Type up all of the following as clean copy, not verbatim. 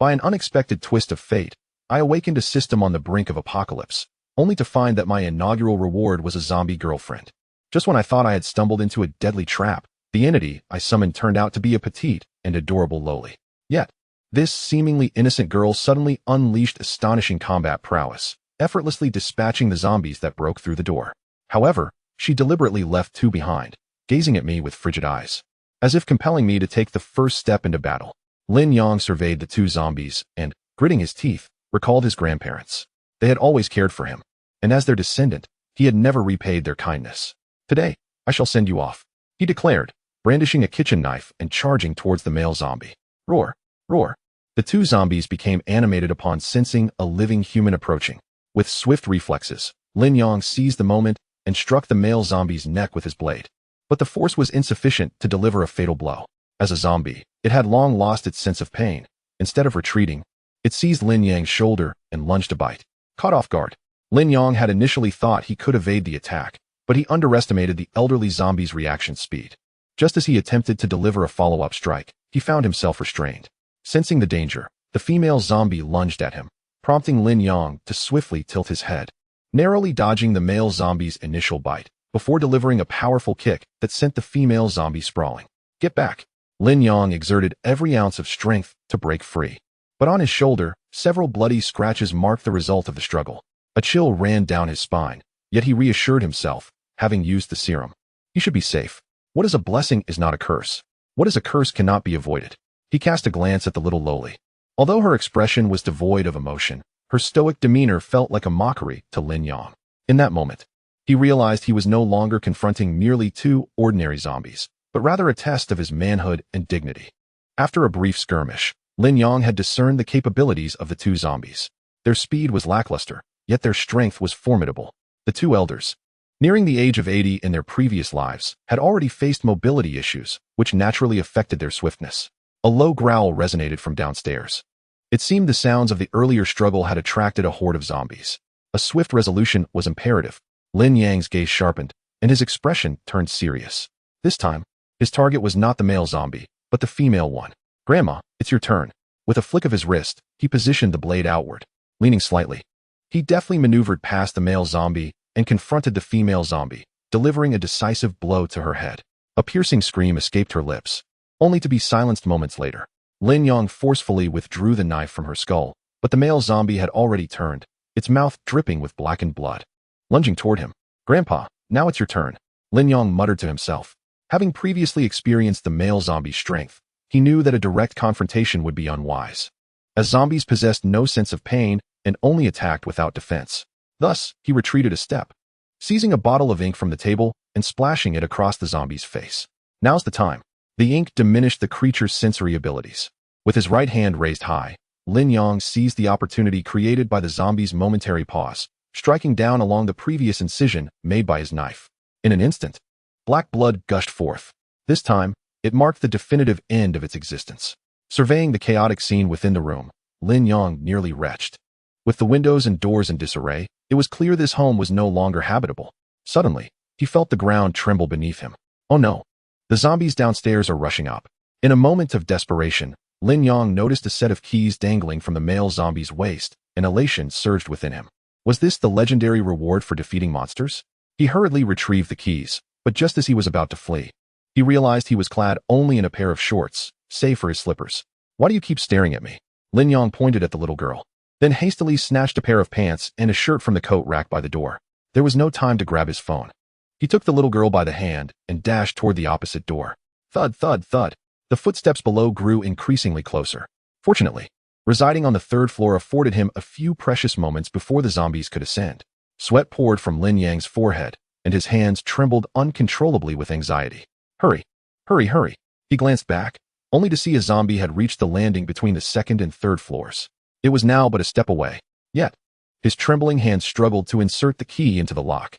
By an unexpected twist of fate, I awakened a system on the brink of apocalypse, only to find that my inaugural reward was a zombie girlfriend. Just when I thought I had stumbled into a deadly trap, the entity I summoned turned out to be a petite and adorable loli. Yet, this seemingly innocent girl suddenly unleashed astonishing combat prowess, effortlessly dispatching the zombies that broke through the door. However, she deliberately left two behind, gazing at me with frigid eyes, as if compelling me to take the first step into battle. Lin Yang surveyed the two zombies and, gritting his teeth, recalled his grandparents. They had always cared for him, and as their descendant, he had never repaid their kindness. Today, I shall send you off, he declared, brandishing a kitchen knife and charging towards the male zombie. Roar, roar. The two zombies became animated upon sensing a living human approaching. With swift reflexes, Lin Yang seized the moment and struck the male zombie's neck with his blade. But the force was insufficient to deliver a fatal blow. As a zombie, it had long lost its sense of pain. Instead of retreating, it seized Lin Yang's shoulder and lunged to bite. Caught off guard, Lin Yang had initially thought he could evade the attack, but he underestimated the elderly zombie's reaction speed. Just as he attempted to deliver a follow-up strike, he found himself restrained. Sensing the danger, the female zombie lunged at him, prompting Lin Yang to swiftly tilt his head, narrowly dodging the male zombie's initial bite, before delivering a powerful kick that sent the female zombie sprawling. Get back! Lin Yang exerted every ounce of strength to break free. But on his shoulder, several bloody scratches marked the result of the struggle. A chill ran down his spine, yet he reassured himself, having used the serum. He should be safe. What is a blessing is not a curse. What is a curse cannot be avoided. He cast a glance at the little loli. Although her expression was devoid of emotion, her stoic demeanor felt like a mockery to Lin Yang. In that moment, he realized he was no longer confronting merely two ordinary zombies, but rather a test of his manhood and dignity. After a brief skirmish, Lin Yang had discerned the capabilities of the two zombies. Their speed was lackluster, yet their strength was formidable. The two elders, nearing the age of 80 in their previous lives, had already faced mobility issues, which naturally affected their swiftness. A low growl resonated from downstairs. It seemed the sounds of the earlier struggle had attracted a horde of zombies. A swift resolution was imperative. Lin Yang's gaze sharpened, and his expression turned serious. This time, his target was not the male zombie, but the female one. Grandma, it's your turn. With a flick of his wrist, he positioned the blade outward. Leaning slightly, he deftly maneuvered past the male zombie and confronted the female zombie, delivering a decisive blow to her head. A piercing scream escaped her lips, only to be silenced moments later. Lin Yang forcefully withdrew the knife from her skull, but the male zombie had already turned, its mouth dripping with blackened blood. Lunging toward him, Grandpa, now it's your turn, Lin Yang muttered to himself. Having previously experienced the male zombie's strength, he knew that a direct confrontation would be unwise, as zombies possessed no sense of pain and only attacked without defense. Thus, he retreated a step, seizing a bottle of ink from the table and splashing it across the zombie's face. Now's the time. The ink diminished the creature's sensory abilities. With his right hand raised high, Lin Yang seized the opportunity created by the zombie's momentary pause, striking down along the previous incision made by his knife. In an instant, black blood gushed forth. This time, it marked the definitive end of its existence. Surveying the chaotic scene within the room, Lin Yang nearly retched. With the windows and doors in disarray, it was clear this home was no longer habitable. Suddenly, he felt the ground tremble beneath him. Oh no! The zombies downstairs are rushing up. In a moment of desperation, Lin Yang noticed a set of keys dangling from the male zombie's waist, and elation surged within him. Was this the legendary reward for defeating monsters? He hurriedly retrieved the keys, but just as he was about to flee, he realized he was clad only in a pair of shorts, save for his slippers. Why do you keep staring at me? Lin Yang pointed at the little girl, then hastily snatched a pair of pants and a shirt from the coat rack by the door. There was no time to grab his phone. He took the little girl by the hand and dashed toward the opposite door. Thud, thud, thud. The footsteps below grew increasingly closer. Fortunately, residing on the third floor afforded him a few precious moments before the zombies could ascend. Sweat poured from Lin Yang's forehead, and his hands trembled uncontrollably with anxiety. Hurry, hurry, hurry. He glanced back, only to see a zombie had reached the landing between the second and third floors. It was now but a step away. Yet, his trembling hands struggled to insert the key into the lock.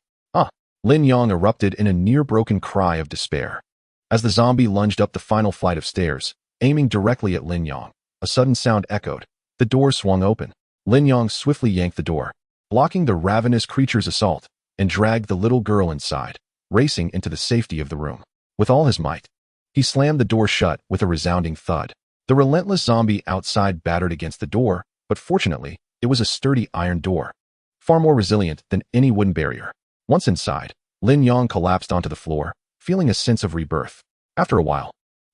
Lin Yang erupted in a near-broken cry of despair. As the zombie lunged up the final flight of stairs, aiming directly at Lin Yang, a sudden sound echoed. The door swung open. Lin Yang swiftly yanked the door, blocking the ravenous creature's assault, and dragged the little girl inside, racing into the safety of the room. With all his might, he slammed the door shut with a resounding thud. The relentless zombie outside battered against the door, but fortunately, it was a sturdy iron door, far more resilient than any wooden barrier. Once inside, Lin Yang collapsed onto the floor, feeling a sense of rebirth. After a while,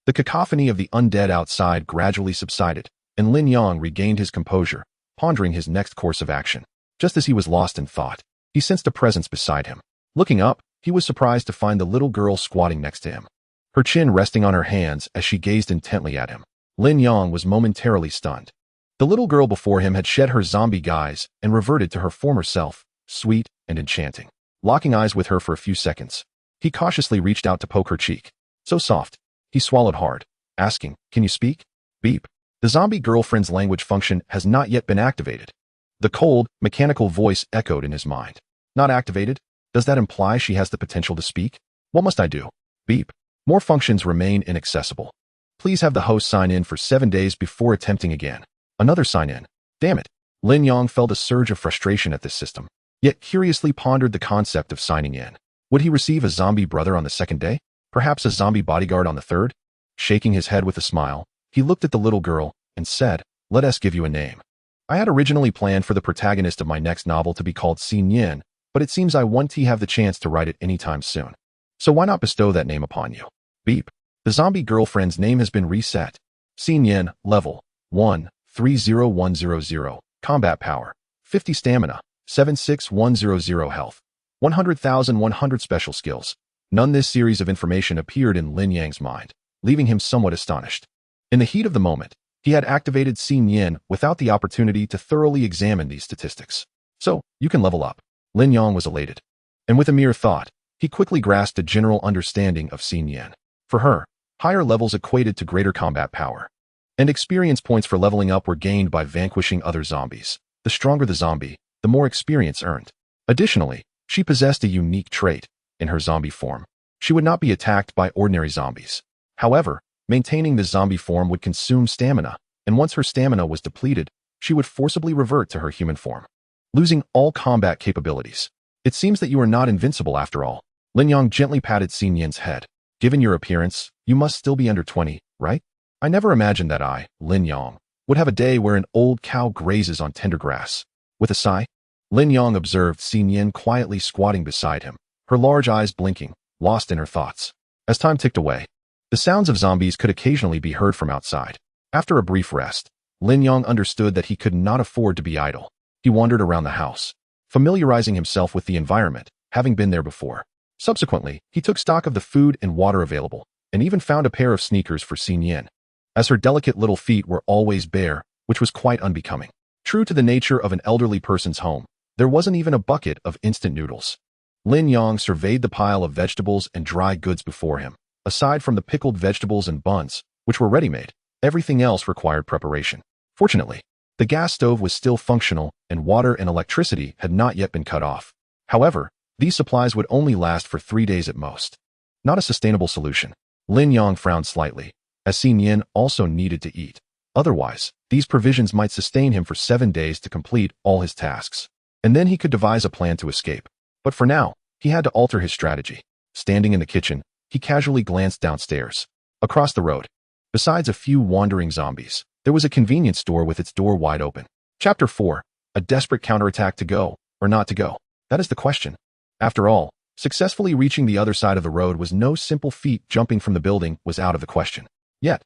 the cacophony of the undead outside gradually subsided, and Lin Yang regained his composure, pondering his next course of action. Just as he was lost in thought, he sensed a presence beside him. Looking up, he was surprised to find the little girl squatting next to him, her chin resting on her hands as she gazed intently at him. Lin Yang was momentarily stunned. The little girl before him had shed her zombie guise and reverted to her former self, sweet and enchanting. Locking eyes with her for a few seconds, he cautiously reached out to poke her cheek. So soft, he swallowed hard, asking, "Can you speak?" Beep. The zombie girlfriend's language function has not yet been activated. The cold, mechanical voice echoed in his mind. Not activated? Does that imply she has the potential to speak? What must I do? Beep. More functions remain inaccessible. Please have the host sign in for 7 days before attempting again. Another sign in. Damn it. Lin Yang felt a surge of frustration at this system, yet curiously pondered the concept of signing in. Would he receive a zombie brother on the second day? Perhaps a zombie bodyguard on the third? Shaking his head with a smile, he looked at the little girl and said, "Let us give you a name. I had originally planned for the protagonist of my next novel to be called Xin Yin, but it seems I won't have the chance to write it anytime soon. So why not bestow that name upon you?" Beep. The zombie girlfriend's name has been reset. Xin Yin, level 1, 30100, combat power, 50 stamina, 76100 health, 100,100 special skills. None. This series of information appeared in Lin Yang's mind, leaving him somewhat astonished. In the heat of the moment, he had activated Xin Yin without the opportunity to thoroughly examine these statistics. So, you can level up. Lin Yang was elated. And with a mere thought, he quickly grasped a general understanding of Xin Yin. For her, higher levels equated to greater combat power, and experience points for leveling up were gained by vanquishing other zombies. The stronger the zombie, the more experience earned. Additionally, she possessed a unique trait. In her zombie form, she would not be attacked by ordinary zombies. However, maintaining the zombie form would consume stamina, and once her stamina was depleted, she would forcibly revert to her human form, losing all combat capabilities. It seems that you are not invincible after all. Lin Yang gently patted Xin Yin's head. Given your appearance, you must still be under 20, right? I never imagined that I, Lin Yang, would have a day where an old cow grazes on tender grass. With a sigh, Lin Yang observed Xin Yin quietly squatting beside him, her large eyes blinking, lost in her thoughts. As time ticked away, the sounds of zombies could occasionally be heard from outside. After a brief rest, Lin Yang understood that he could not afford to be idle. He wandered around the house, familiarizing himself with the environment, having been there before. Subsequently, he took stock of the food and water available, and even found a pair of sneakers for Xin Yin, as her delicate little feet were always bare, which was quite unbecoming. True to the nature of an elderly person's home, there wasn't even a bucket of instant noodles. Lin Yang surveyed the pile of vegetables and dry goods before him. Aside from the pickled vegetables and buns, which were ready-made, everything else required preparation. Fortunately, the gas stove was still functional and water and electricity had not yet been cut off. However, these supplies would only last for 3 days at most. Not a sustainable solution. Lin Yang frowned slightly, as Xin Yin also needed to eat. Otherwise, these provisions might sustain him for 7 days to complete all his tasks, and then he could devise a plan to escape. But for now, he had to alter his strategy. Standing in the kitchen, he casually glanced downstairs. Across the road, besides a few wandering zombies, there was a convenience store with its door wide open. Chapter 4. A desperate counterattack. To go, or not to go? That is the question. After all, successfully reaching the other side of the road was no simple feat. Jumping from the building was out of the question. Yet,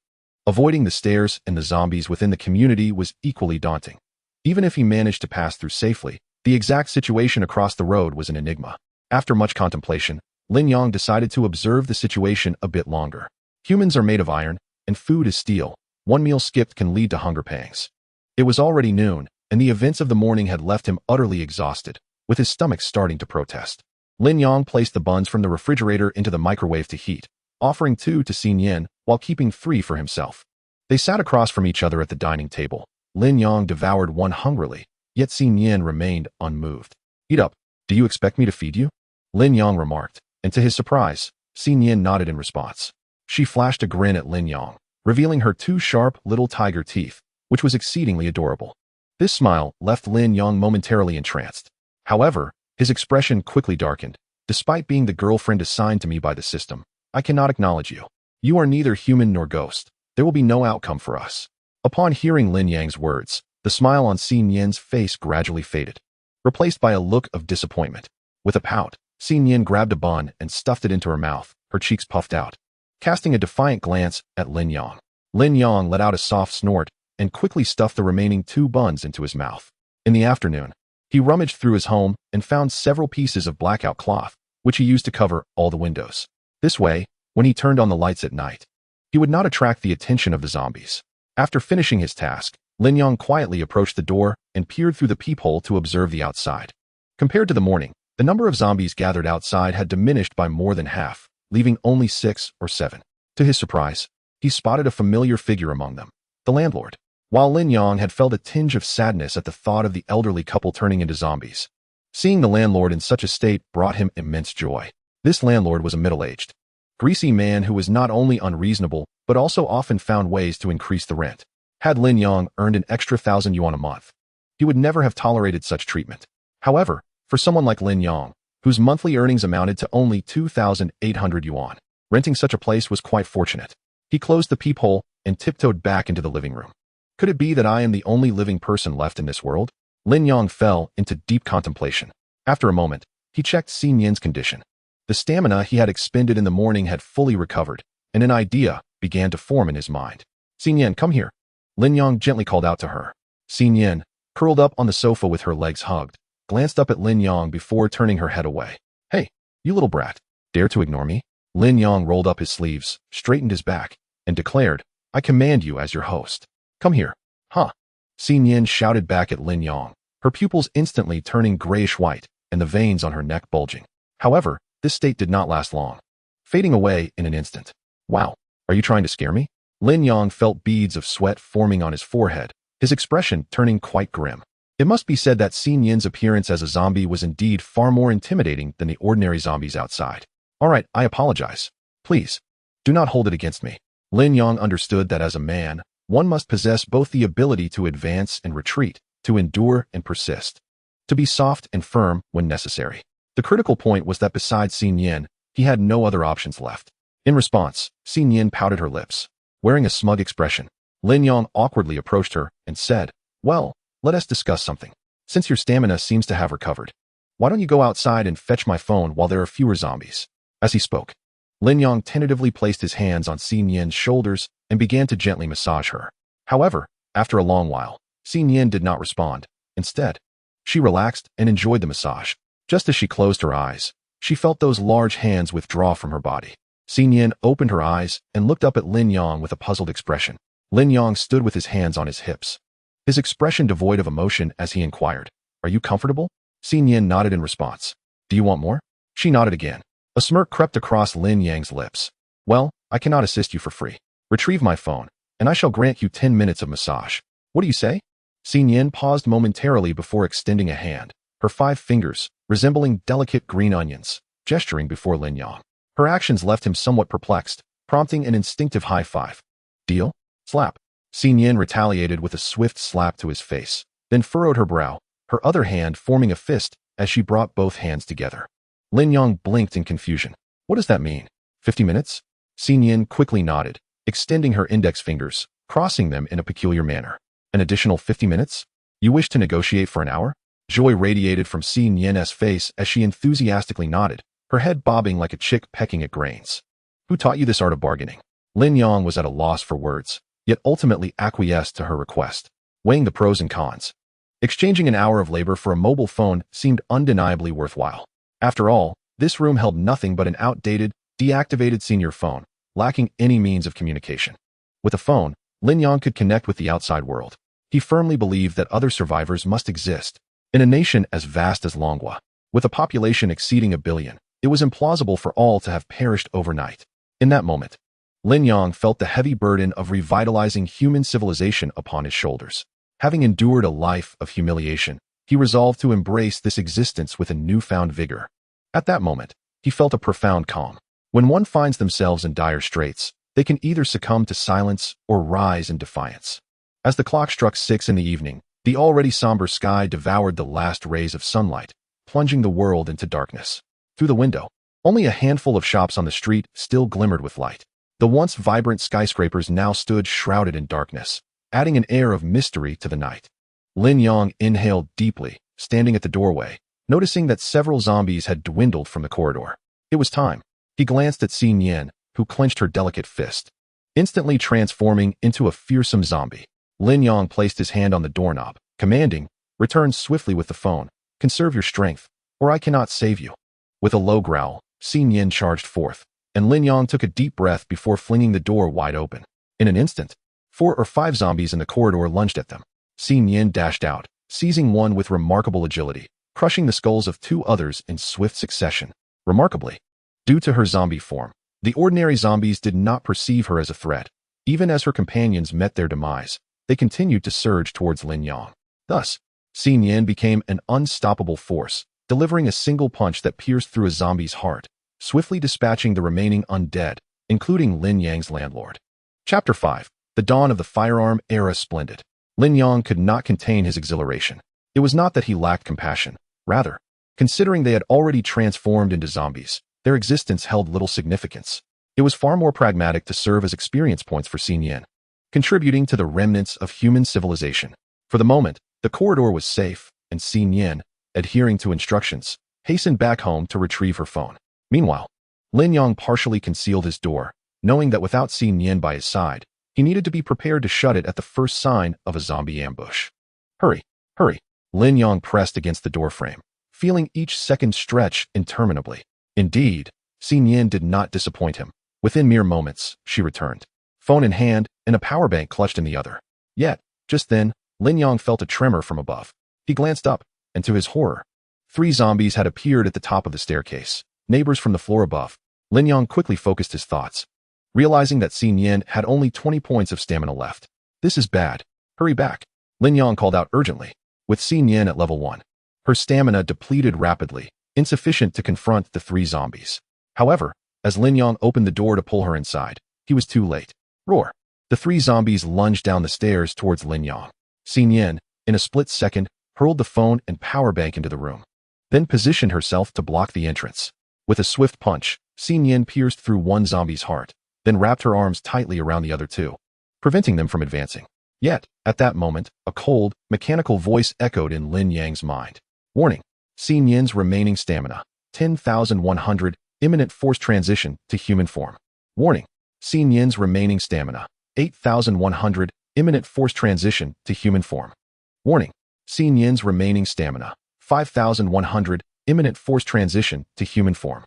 avoiding the stairs and the zombies within the community was equally daunting. Even if he managed to pass through safely, the exact situation across the road was an enigma. After much contemplation, Lin Yang decided to observe the situation a bit longer. Humans are made of iron, and food is steel. One meal skipped can lead to hunger pangs. It was already noon, and the events of the morning had left him utterly exhausted, with his stomach starting to protest. Lin Yang placed the buns from the refrigerator into the microwave to heat, offering 2 to Xin Yin while keeping 3 for himself. They sat across from each other at the dining table. Lin Yang devoured one hungrily, yet Xin Yin remained unmoved. "Eat up. Do you expect me to feed you?" Lin Yang remarked, and to his surprise, Xin Yin nodded in response. She flashed a grin at Lin Yang, revealing her 2 sharp little tiger teeth, which was exceedingly adorable. This smile left Lin Yang momentarily entranced. However, his expression quickly darkened. "Despite being the girlfriend assigned to me by the system, I cannot acknowledge you. You are neither human nor ghost. There will be no outcome for us. Upon hearing Lin Yang's words, the smile on Xin Yin's face gradually faded, replaced by a look of disappointment. With a pout, Xin Yin grabbed a bun and stuffed it into her mouth, her cheeks puffed out, casting a defiant glance at Lin Yang. Lin Yang let out a soft snort and quickly stuffed the remaining 2 buns into his mouth. In the afternoon, he rummaged through his home and found several pieces of blackout cloth, which he used to cover all the windows. This way, when he turned on the lights at night, he would not attract the attention of the zombies. After finishing his task, Lin Yang quietly approached the door and peered through the peephole to observe the outside. Compared to the morning, the number of zombies gathered outside had diminished by more than half, leaving only 6 or 7. To his surprise, he spotted a familiar figure among them, the landlord. While Lin Yang had felt a tinge of sadness at the thought of the elderly couple turning into zombies, seeing the landlord in such a state brought him immense joy. This landlord was a middle-aged, greasy man who was not only unreasonable, but also often found ways to increase the rent. Had Lin Yang earned an extra 1,000 yuan a month, he would never have tolerated such treatment. However, for someone like Lin Yang, whose monthly earnings amounted to only 2,800 yuan, renting such a place was quite fortunate. He closed the peephole and tiptoed back into the living room. Could it be that I am the only living person left in this world? Lin Yang fell into deep contemplation. After a moment, he checked Xin Yin's condition. The stamina he had expended in the morning had fully recovered, and an idea began to form in his mind. Xin Yin, come here. Lin Yang gently called out to her. Xin Yin, curled up on the sofa with her legs hugged, glanced up at Lin Yang before turning her head away. Hey, you little brat, dare to ignore me? Lin Yang rolled up his sleeves, straightened his back, and declared, I command you as your host. Come here. Huh? Xin Yin shouted back at Lin Yang, her pupils instantly turning grayish-white and the veins on her neck bulging. However, this state did not last long, fading away in an instant. Wow, are you trying to scare me? Lin Yang felt beads of sweat forming on his forehead, his expression turning quite grim. It must be said that Xin Yin's appearance as a zombie was indeed far more intimidating than the ordinary zombies outside. All right, I apologize. Please, do not hold it against me. Lin Yang understood that as a man, one must possess both the ability to advance and retreat, to endure and persist, to be soft and firm when necessary. The critical point was that besides Xin Yin, he had no other options left. In response, Xin Yin pouted her lips. Wearing a smug expression, Lin Yang awkwardly approached her and said, Well, let us discuss something. Since your stamina seems to have recovered, why don't you go outside and fetch my phone while there are fewer zombies? As he spoke, Lin Yang tentatively placed his hands on Xin Yin's shoulders and began to gently massage her. However, after a long while, Xin Yin did not respond. Instead, she relaxed and enjoyed the massage. Just as she closed her eyes, she felt those large hands withdraw from her body. Xin Yin opened her eyes and looked up at Lin Yang with a puzzled expression. Lin Yang stood with his hands on his hips, his expression devoid of emotion as he inquired, Are you comfortable? Xin Yin nodded in response. Do you want more? She nodded again. A smirk crept across Lin Yang's lips. Well, I cannot assist you for free. Retrieve my phone, and I shall grant you 10 minutes of massage. What do you say? Xin Yin paused momentarily before extending a hand, her 5 fingers, resembling delicate green onions, gesturing before Lin Yang. Her actions left him somewhat perplexed, prompting an instinctive high five. Deal? Slap. Xin Yin retaliated with a swift slap to his face, then furrowed her brow, her other hand forming a fist as she brought both hands together. Lin Yang blinked in confusion. What does that mean? 50 minutes? Xin Yin quickly nodded, extending her index fingers, crossing them in a peculiar manner. An additional 50 minutes? You wish to negotiate for an hour? Joy radiated from Xin Yin's face as she enthusiastically nodded, her head bobbing like a chick pecking at grains. Who taught you this art of bargaining? Lin Yang was at a loss for words, yet ultimately acquiesced to her request, weighing the pros and cons. Exchanging an hour of labor for a mobile phone seemed undeniably worthwhile. After all, this room held nothing but an outdated, deactivated senior phone, lacking any means of communication. With a phone, Lin Yang could connect with the outside world. He firmly believed that other survivors must exist. In a nation as vast as Longhua, with a population exceeding 1 billion, it was implausible for all to have perished overnight. In that moment, Lin Yang felt the heavy burden of revitalizing human civilization upon his shoulders. Having endured a life of humiliation, he resolved to embrace this existence with a newfound vigor. At that moment, he felt a profound calm. When one finds themselves in dire straits, they can either succumb to silence or rise in defiance. As the clock struck 6 in the evening, the already somber sky devoured the last rays of sunlight, plunging the world into darkness. Through the window, only a handful of shops on the street still glimmered with light. The once vibrant skyscrapers now stood shrouded in darkness, adding an air of mystery to the night. Lin Yong inhaled deeply, standing at the doorway, noticing that several zombies had dwindled from the corridor. It was time. He glanced at Xin Yan, who clenched her delicate fist, instantly transforming into a fearsome zombie. Lin Yong placed his hand on the doorknob, commanding, "Return swiftly with the phone. Conserve your strength, or I cannot save you." With a low growl, Xin Yan charged forth, and Lin Yong took a deep breath before flinging the door wide open. In an instant, 4 or 5 zombies in the corridor lunged at them. Xin Yan dashed out, seizing one with remarkable agility, crushing the skulls of 2 others in swift succession. Remarkably, due to her zombie form, the ordinary zombies did not perceive her as a threat. Even as her companions met their demise, they continued to surge towards Lin Yong. Thus, Xin Yan became an unstoppable force, delivering a single punch that pierced through a zombie's heart, swiftly dispatching the remaining undead, including Lin Yang's landlord. Chapter 5. The Dawn of the Firearm Era Splendid. Lin Yong could not contain his exhilaration. It was not that he lacked compassion. Rather, considering they had already transformed into zombies, their existence held little significance. It was far more pragmatic to serve as experience points for Xin Yan, contributing to the remnants of human civilization. For the moment, the corridor was safe, and Xin Yan, adhering to instructions, hastened back home to retrieve her phone. Meanwhile, Lin Yong partially concealed his door, knowing that without Xin Yan by his side, he needed to be prepared to shut it at the first sign of a zombie ambush. Hurry, hurry. Lin Yong pressed against the doorframe, feeling each second stretch interminably. Indeed, Xin Yan did not disappoint him. Within mere moments, she returned, phone in hand and a power bank clutched in the other. Yet, just then, Lin Yong felt a tremor from above. He glanced up, and to his horror, 3 zombies had appeared at the top of the staircase, neighbors from the floor above. Lin Yong quickly focused his thoughts, realizing that Xin Yan had only 20 points of stamina left. This is bad. Hurry back. Lin Yong called out urgently. With Xin Yan at level 1, her stamina depleted rapidly, insufficient to confront the 3 zombies. However, as Lin Yong opened the door to pull her inside, he was too late. Roar! The 3 zombies lunged down the stairs towards Lin Yong. Xin Yan, in a split second, hurled the phone and power bank into the room, then positioned herself to block the entrance. With a swift punch, Xin Yan pierced through one zombie's heart, then wrapped her arms tightly around the other 2, preventing them from advancing. Yet, at that moment, a cold, mechanical voice echoed in Lin Yang's mind. Warning! Xin Yan's remaining stamina, 10,100, imminent force transition to human form. Warning! Xin Yan's remaining stamina, 8,100, imminent force transition to human form. Warning! Xin Yan's remaining stamina, 5,100, imminent force transition to human form.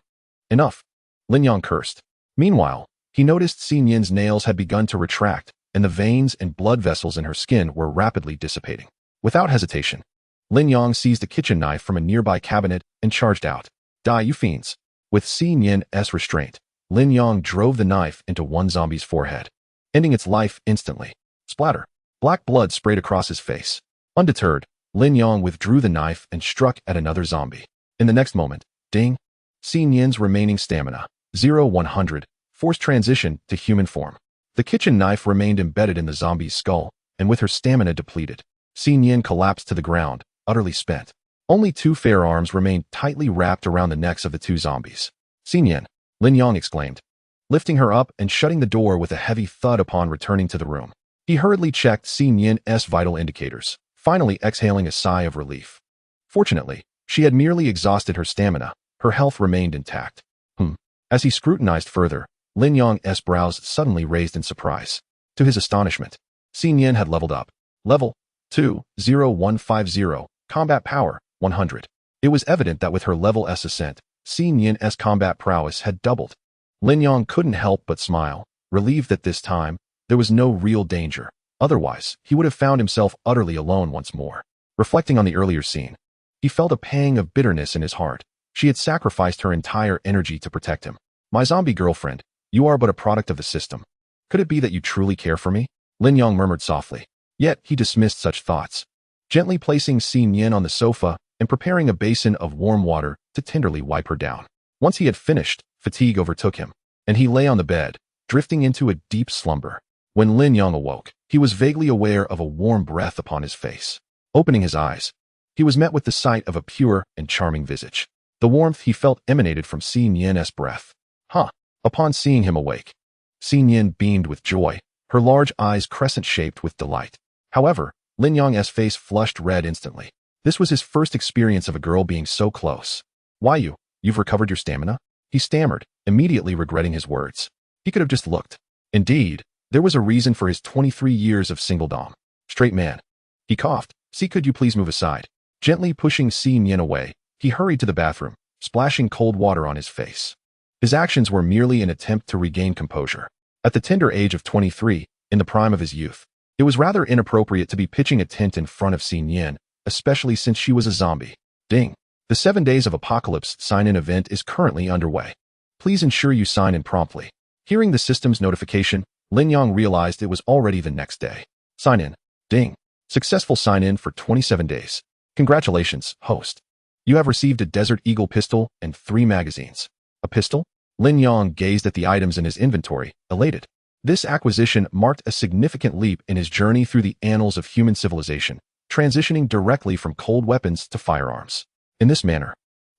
Enough! Lin Yong cursed. Meanwhile, he noticed Xin Yan's nails had begun to retract, and the veins and blood vessels in her skin were rapidly dissipating. Without hesitation, Lin Yong seized a kitchen knife from a nearby cabinet and charged out. Die, you fiends! With Xin Yan's restraint, Lin Yong drove the knife into one zombie's forehead, ending its life instantly. Splatter! Black blood sprayed across his face. Undeterred, Lin Yong withdrew the knife and struck at another zombie. In the next moment, ding! Xin Yan's remaining stamina, 0,100, forced transition to human form. The kitchen knife remained embedded in the zombie's skull, and with her stamina depleted, Xin Yan collapsed to the ground, utterly spent. Only 2 fair arms remained tightly wrapped around the necks of the 2 zombies. Xin Yan! Lin Yong exclaimed, lifting her up and shutting the door with a heavy thud upon returning to the room. He hurriedly checked Xin Yan's vital indicators, finally exhaling a sigh of relief. Fortunately, she had merely exhausted her stamina. Her health remained intact. As he scrutinized further, Lin Yong's brows suddenly raised in surprise. To his astonishment, Xin Yan had leveled up. Level 20150, combat power 100. It was evident that with her level S ascent, Xin Yan's combat prowess had doubled. Lin Yong couldn't help but smile, relieved that this time, there was no real danger. Otherwise, he would have found himself utterly alone once more. Reflecting on the earlier scene, he felt a pang of bitterness in his heart. She had sacrificed her entire energy to protect him. My zombie girlfriend, you are but a product of the system. Could it be that you truly care for me? Lin Yong murmured softly. Yet, he dismissed such thoughts, gently placing Xin Yan on the sofa and preparing a basin of warm water to tenderly wipe her down. Once he had finished, fatigue overtook him, and he lay on the bed, drifting into a deep slumber. When Lin Yong awoke, he was vaguely aware of a warm breath upon his face. Opening his eyes, he was met with the sight of a pure and charming visage. The warmth he felt emanated from Xin Yan's breath. Upon seeing him awake, Xin Yin beamed with joy, her large eyes crescent-shaped with delight. However, Lin Yang's face flushed red instantly. This was his first experience of a girl being so close. Why you've recovered your stamina? He stammered, immediately regretting his words. He could have just looked. Indeed, there was a reason for his 23 years of singledom. Straight man. He coughed. See, could you please move aside? Gently pushing Xin Yin away, he hurried to the bathroom, splashing cold water on his face. His actions were merely an attempt to regain composure. At the tender age of 23, in the prime of his youth, it was rather inappropriate to be pitching a tent in front of Xin Yin, especially since she was a zombie. Ding. The 7 Days of Apocalypse sign-in event is currently underway. Please ensure you sign in promptly. Hearing the system's notification, Lin Yang realized it was already the next day. Sign in. Ding. Successful sign-in for 27 days. Congratulations, host. You have received a Desert Eagle pistol and 3 magazines. A pistol? Lin Yang gazed at the items in his inventory, elated. This acquisition marked a significant leap in his journey through the annals of human civilization, transitioning directly from cold weapons to firearms. In this manner,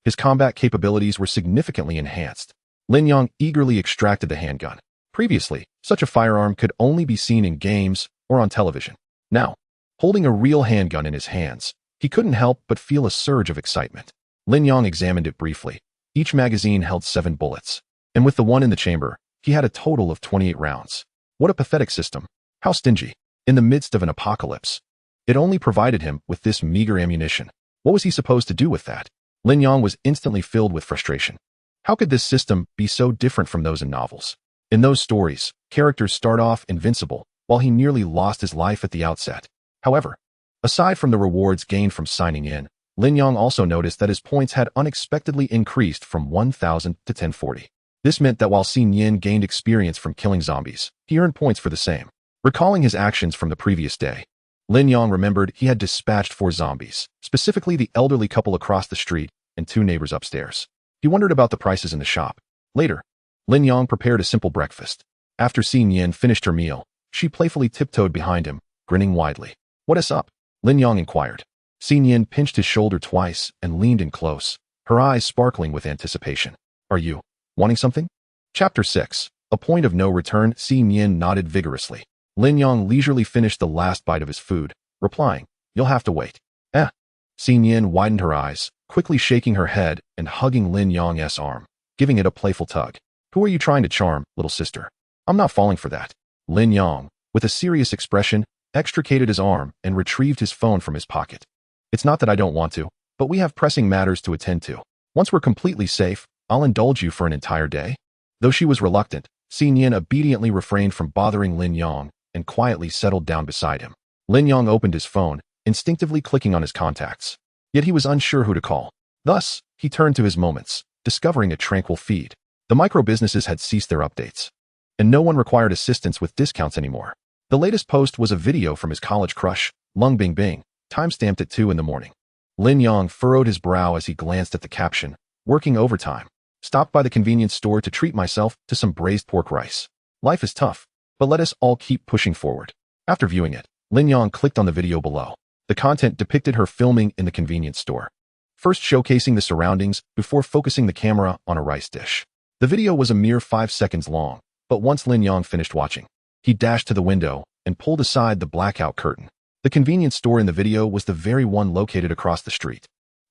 his combat capabilities were significantly enhanced. Lin Yang eagerly extracted the handgun. Previously, such a firearm could only be seen in games or on television. Now, holding a real handgun in his hands, he couldn't help but feel a surge of excitement. Lin Yang examined it briefly. Each magazine held 7 bullets, and with the one in the chamber, he had a total of 28 rounds. What a pathetic system. How stingy. In the midst of an apocalypse, it only provided him with this meager ammunition. What was he supposed to do with that? Lin Yang was instantly filled with frustration. How could this system be so different from those in novels? In those stories, characters start off invincible, while he nearly lost his life at the outset. However, aside from the rewards gained from signing in, Lin Yang also noticed that his points had unexpectedly increased from 1,000 to 1040. This meant that while Xin Yin gained experience from killing zombies, he earned points for the same. Recalling his actions from the previous day, Lin Yang remembered he had dispatched 4 zombies, specifically the elderly couple across the street and 2 neighbors upstairs. He wondered about the prices in the shop. Later, Lin Yang prepared a simple breakfast. After Xin Yin finished her meal, she playfully tiptoed behind him, grinning widely. What is up? Lin Yang inquired. Xin Yin pinched his shoulder twice and leaned in close, her eyes sparkling with anticipation. Are you wanting something? Chapter 6. A Point of No Return. Xin Yin nodded vigorously. Lin Yang leisurely finished the last bite of his food, replying, You'll have to wait. Xin Yin widened her eyes, quickly shaking her head and hugging Lin Yang's arm, giving it a playful tug. Who are you trying to charm, little sister? I'm not falling for that. Lin Yang, with a serious expression, extricated his arm and retrieved his phone from his pocket. It's not that I don't want to, but we have pressing matters to attend to. Once we're completely safe, I'll indulge you for an entire day. Though she was reluctant, Xin Yin obediently refrained from bothering Lin Yang and quietly settled down beside him. Lin Yang opened his phone, instinctively clicking on his contacts. Yet he was unsure who to call. Thus, he turned to his moments, discovering a tranquil feed. The micro-businesses had ceased their updates, and no one required assistance with discounts anymore. The latest post was a video from his college crush, Lung Bingbing, time-stamped at 2 in the morning. Lin Yang furrowed his brow as he glanced at the caption, working overtime. Stopped by the convenience store to treat myself to some braised pork rice. Life is tough, but let us all keep pushing forward. After viewing it, Lin Yang clicked on the video below. The content depicted her filming in the convenience store, first showcasing the surroundings before focusing the camera on a rice dish. The video was a mere 5 seconds long, but once Lin Yang finished watching, he dashed to the window and pulled aside the blackout curtain. The convenience store in the video was the very one located across the street.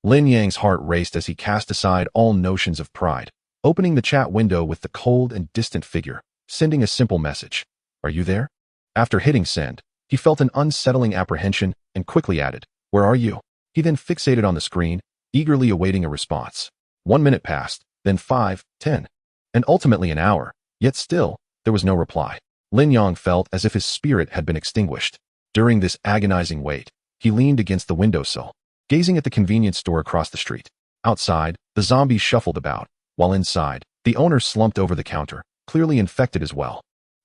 Lin Yang's heart raced as he cast aside all notions of pride, opening the chat window with the cold and distant figure, sending a simple message. Are you there? After hitting send, he felt an unsettling apprehension and quickly added, Where are you? He then fixated on the screen, eagerly awaiting a response. 1 minute passed, then 5, 10, and ultimately an hour, yet still, there was no reply. Lin Yang felt as if his spirit had been extinguished. During this agonizing wait, he leaned against the windowsill, gazing at the convenience store across the street. Outside, the zombies shuffled about, while inside, the owner slumped over the counter, clearly infected as well.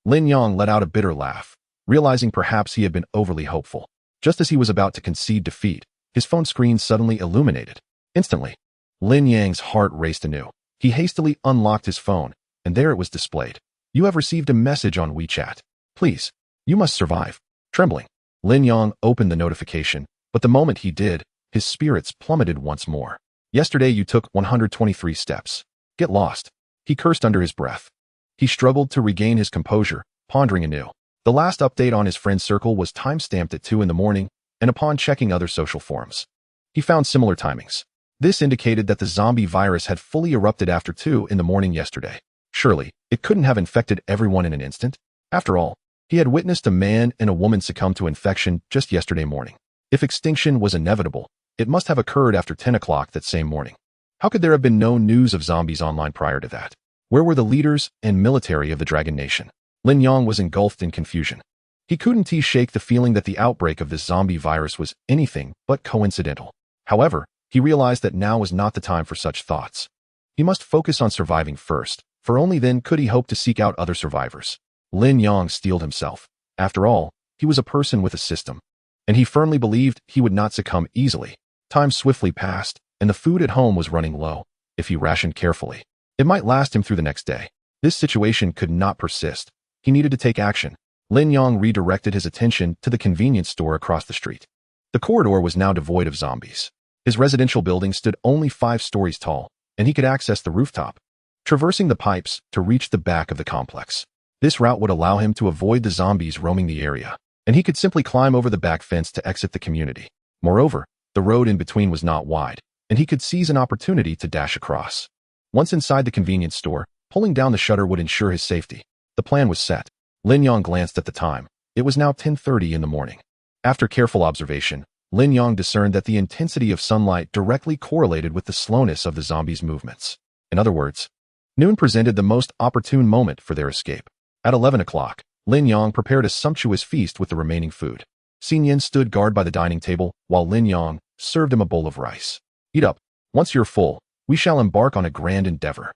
Lin Yang let out a bitter laugh, realizing perhaps he had been overly hopeful. Just as he was about to concede defeat, his phone screen suddenly illuminated. Instantly, Lin Yang's heart raced anew. He hastily unlocked his phone, and there it was displayed. You have received a message on WeChat. Please, you must survive. Trembling, Lin Yang opened the notification, but the moment he did, his spirits plummeted once more. Yesterday you took 123 steps. Get lost. He cursed under his breath. He struggled to regain his composure, pondering anew. The last update on his friend circle was time-stamped at 2 in the morning, and upon checking other social forums, he found similar timings. This indicated that the zombie virus had fully erupted after 2 in the morning yesterday. Surely, it couldn't have infected everyone in an instant. After all, he had witnessed a man and a woman succumb to infection just yesterday morning. If extinction was inevitable, it must have occurred after 10 o'clock that same morning. How could there have been no news of zombies online prior to that? Where were the leaders and military of the Dragon Nation? Lin Yang was engulfed in confusion. He couldn't shake the feeling that the outbreak of this zombie virus was anything but coincidental. However, he realized that now was not the time for such thoughts. He must focus on surviving first, for only then could he hope to seek out other survivors. Lin Yang steeled himself. After all, he was a person with a system, and he firmly believed he would not succumb easily. Time swiftly passed, and the food at home was running low. If he rationed carefully, it might last him through the next day. This situation could not persist. He needed to take action. Lin Yang redirected his attention to the convenience store across the street. The corridor was now devoid of zombies. His residential building stood only 5 stories tall, and he could access the rooftop, traversing the pipes to reach the back of the complex. This route would allow him to avoid the zombies roaming the area, and he could simply climb over the back fence to exit the community. Moreover, the road in between was not wide, and he could seize an opportunity to dash across. Once inside the convenience store, pulling down the shutter would ensure his safety. The plan was set. Lin Yang glanced at the time. It was now 10:30 in the morning. After careful observation, Lin Yang discerned that the intensity of sunlight directly correlated with the slowness of the zombies' movements. In other words, noon presented the most opportune moment for their escape. At 11 o'clock, Lin Yang prepared a sumptuous feast with the remaining food. Xin Yan stood guard by the dining table, while Lin Yang served him a bowl of rice. Eat up. Once you're full, we shall embark on a grand endeavor.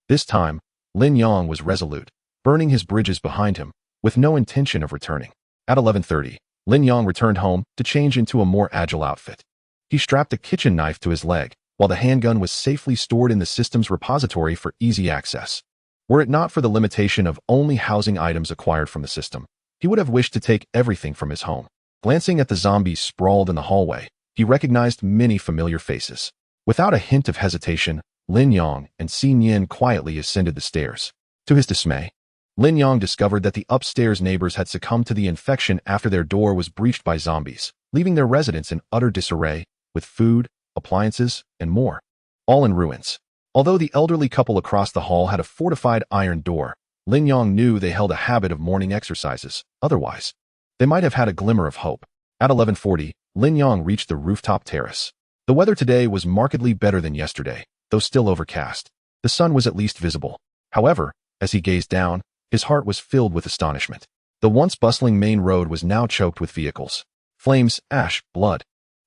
This time, Lin Yang was resolute, burning his bridges behind him, with no intention of returning. At 11:30, Lin Yang returned home to change into a more agile outfit. He strapped a kitchen knife to his leg, while the handgun was safely stored in the system's repository for easy access. Were it not for the limitation of only housing items acquired from the system, he would have wished to take everything from his home. Glancing at the zombies sprawled in the hallway, he recognized many familiar faces. Without a hint of hesitation, Lin Yang and Xin Yan quietly ascended the stairs. To his dismay, Lin Yang discovered that the upstairs neighbors had succumbed to the infection after their door was breached by zombies, leaving their residence in utter disarray, with food, appliances, and more, all in ruins. Although the elderly couple across the hall had a fortified iron door, Lin Yang knew they held a habit of morning exercises. Otherwise, they might have had a glimmer of hope. At 11:40, Lin Yang reached the rooftop terrace. The weather today was markedly better than yesterday, though still overcast. The sun was at least visible. However, as he gazed down, his heart was filled with astonishment. The once bustling main road was now choked with vehicles. Flames, ash, blood,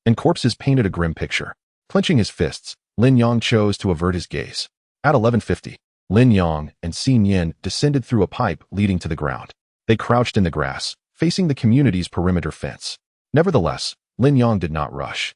and corpses painted a grim picture. Clenching his fists, Lin Yang chose to avert his gaze. At 11:50, Lin Yang and Xin Yan descended through a pipe leading to the ground. They crouched in the grass, facing the community's perimeter fence. Nevertheless, Lin Yang did not rush.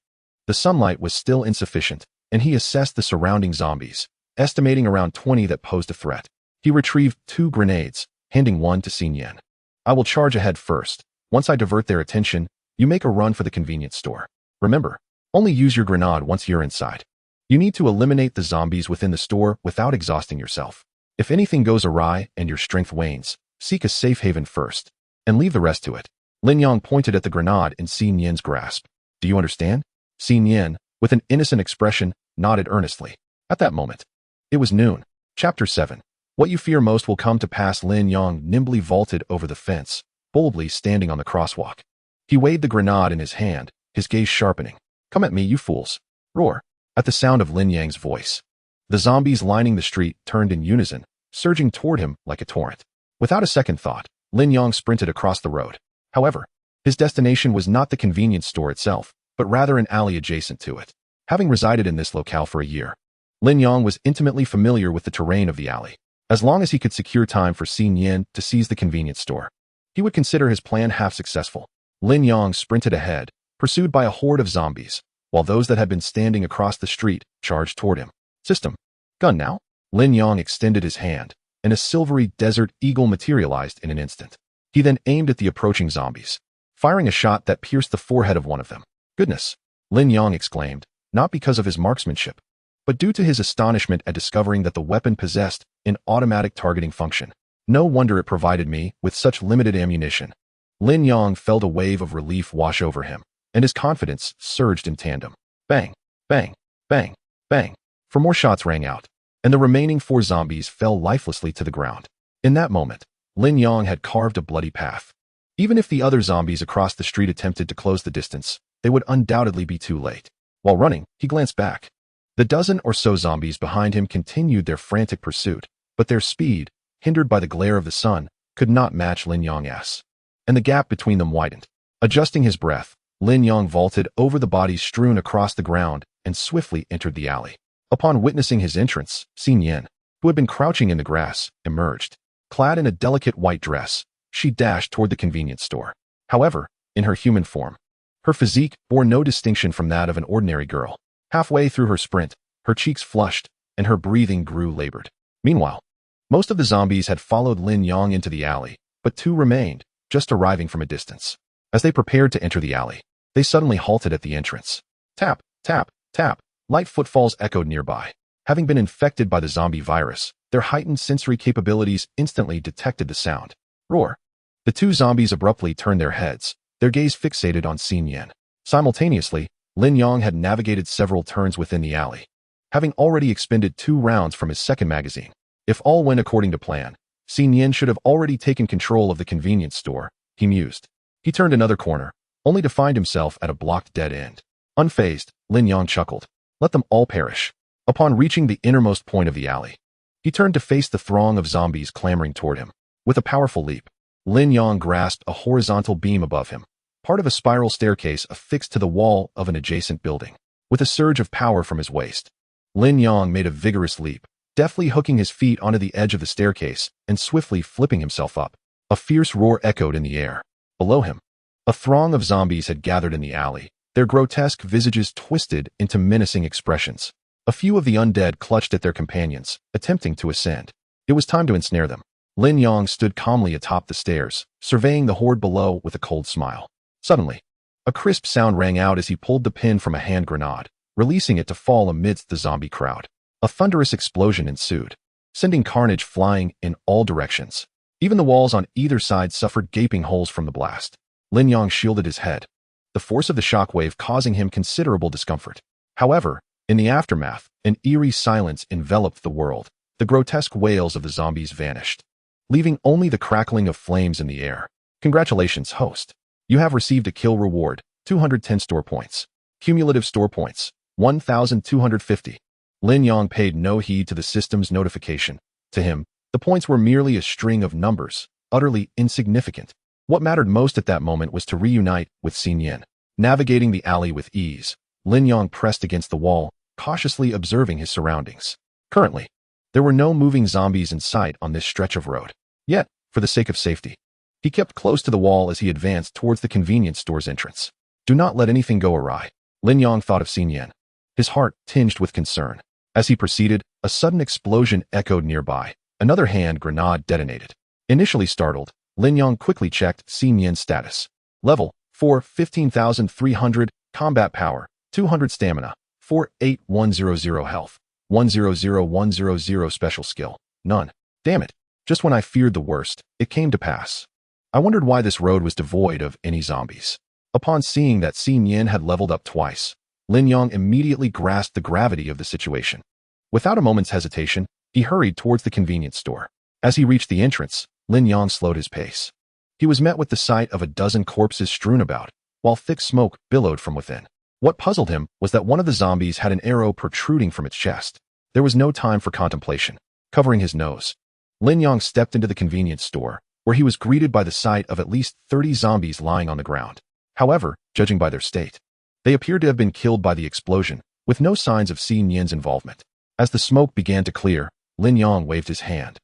The sunlight was still insufficient, and he assessed the surrounding zombies, estimating around 20 that posed a threat. He retrieved 2 grenades, handing one to Xin Yan. I will charge ahead first. Once I divert their attention, you make a run for the convenience store. Remember, only use your grenade once you're inside. You need to eliminate the zombies within the store without exhausting yourself. If anything goes awry and your strength wanes, seek a safe haven first, and leave the rest to it. Lin Yang pointed at the grenade in Xin Yan's grasp. Do you understand? Xin Yan, with an innocent expression, nodded earnestly. At that moment, it was noon. Chapter 7. What you fear most will come to pass. Lin Yang nimbly vaulted over the fence, boldly standing on the crosswalk. He weighed the grenade in his hand, his gaze sharpening. Come at me, you fools. Roar. At the sound of Lin Yang's voice, the zombies lining the street turned in unison, surging toward him like a torrent. Without a second thought, Lin Yang sprinted across the road. However, his destination was not the convenience store itself, but rather an alley adjacent to it. Having resided in this locale for a year, Lin Yang was intimately familiar with the terrain of the alley. As long as he could secure time for Xin Yan to seize the convenience store, he would consider his plan half successful. Lin Yang sprinted ahead, pursued by a horde of zombies, while those that had been standing across the street charged toward him. System. Gun now? Lin Yang extended his hand, and a silvery desert eagle materialized in an instant. He then aimed at the approaching zombies, firing a shot that pierced the forehead of one of them. Goodness! Lin Yang exclaimed, not because of his marksmanship, but due to his astonishment at discovering that the weapon possessed an automatic targeting function. No wonder it provided me with such limited ammunition. Lin Yang felt a wave of relief wash over him, and his confidence surged in tandem. Bang, bang, bang, bang. 4 more shots rang out, and the remaining 4 zombies fell lifelessly to the ground. In that moment, Lin Yang had carved a bloody path. Even if the other zombies across the street attempted to close the distance, they would undoubtedly be too late. While running, he glanced back. The dozen or so zombies behind him continued their frantic pursuit, but their speed, hindered by the glare of the sun, could not match Lin Yang's. And the gap between them widened. Adjusting his breath, Lin Yang vaulted over the bodies strewn across the ground and swiftly entered the alley. Upon witnessing his entrance, Xin Yan, who had been crouching in the grass, emerged. Clad in a delicate white dress, she dashed toward the convenience store. However, in her human form, her physique bore no distinction from that of an ordinary girl. Halfway through her sprint, her cheeks flushed, and her breathing grew labored. Meanwhile, most of the zombies had followed Lin Yang into the alley, but 2 remained, just arriving from a distance. As they prepared to enter the alley, they suddenly halted at the entrance. Tap, tap, tap. Light footfalls echoed nearby. Having been infected by the zombie virus, their heightened sensory capabilities instantly detected the sound. Roar. The 2 zombies abruptly turned their heads, their gaze fixated on Xin Yan. Simultaneously, Lin Yang had navigated several turns within the alley, having already expended 2 rounds from his second magazine. If all went according to plan, Xin Yan should have already taken control of the convenience store, he mused. He turned another corner, only to find himself at a blocked dead end. Unfazed, Lin Yang chuckled. Let them all perish. Upon reaching the innermost point of the alley, he turned to face the throng of zombies clamoring toward him. With a powerful leap, Lin Yang grasped a horizontal beam above him, part of a spiral staircase affixed to the wall of an adjacent building. With a surge of power from his waist, Lin Yang made a vigorous leap, deftly hooking his feet onto the edge of the staircase and swiftly flipping himself up. A fierce roar echoed in the air. Below him, a throng of zombies had gathered in the alley, their grotesque visages twisted into menacing expressions. A few of the undead clutched at their companions, attempting to ascend. It was time to ensnare them. Lin Yang stood calmly atop the stairs, surveying the horde below with a cold smile. Suddenly, a crisp sound rang out as he pulled the pin from a hand grenade, releasing it to fall amidst the zombie crowd. A thunderous explosion ensued, sending carnage flying in all directions. Even the walls on either side suffered gaping holes from the blast. Lin Yang shielded his head, the force of the shockwave causing him considerable discomfort. However, in the aftermath, an eerie silence enveloped the world. The grotesque wails of the zombies vanished, leaving only the crackling of flames in the air. Congratulations, host. You have received a kill reward, 210 store points. Cumulative store points, 1,250. Lin Yang paid no heed to the system's notification. To him, the points were merely a string of numbers, utterly insignificant. What mattered most at that moment was to reunite with Xin Yan. Navigating the alley with ease, Lin Yang pressed against the wall, cautiously observing his surroundings. Currently, there were no moving zombies in sight on this stretch of road. Yet, for the sake of safety, he kept close to the wall as he advanced towards the convenience store's entrance. Do not let anything go awry. Lin Yang thought of Xin Yan, his heart tinged with concern. As he proceeded, a sudden explosion echoed nearby. Another hand grenade detonated. Initially startled, Lin Yang quickly checked Xin Yan's status. Level 4, 15,300, combat power, 200 stamina, 48100 health, 100100 special skill, none. Damn it. Just when I feared the worst, it came to pass. I wondered why this road was devoid of any zombies. Upon seeing that Xin Yan had leveled up twice, Lin Yang immediately grasped the gravity of the situation. Without a moment's hesitation, he hurried towards the convenience store. As he reached the entrance, Lin Yang slowed his pace. He was met with the sight of a dozen corpses strewn about, while thick smoke billowed from within. What puzzled him was that one of the zombies had an arrow protruding from its chest. There was no time for contemplation. Covering his nose, Lin Yang stepped into the convenience store, where he was greeted by the sight of at least 30 zombies lying on the ground. However, judging by their state, they appeared to have been killed by the explosion, with no signs of Xin Yan's involvement. As the smoke began to clear, Lin Yang waved his hand,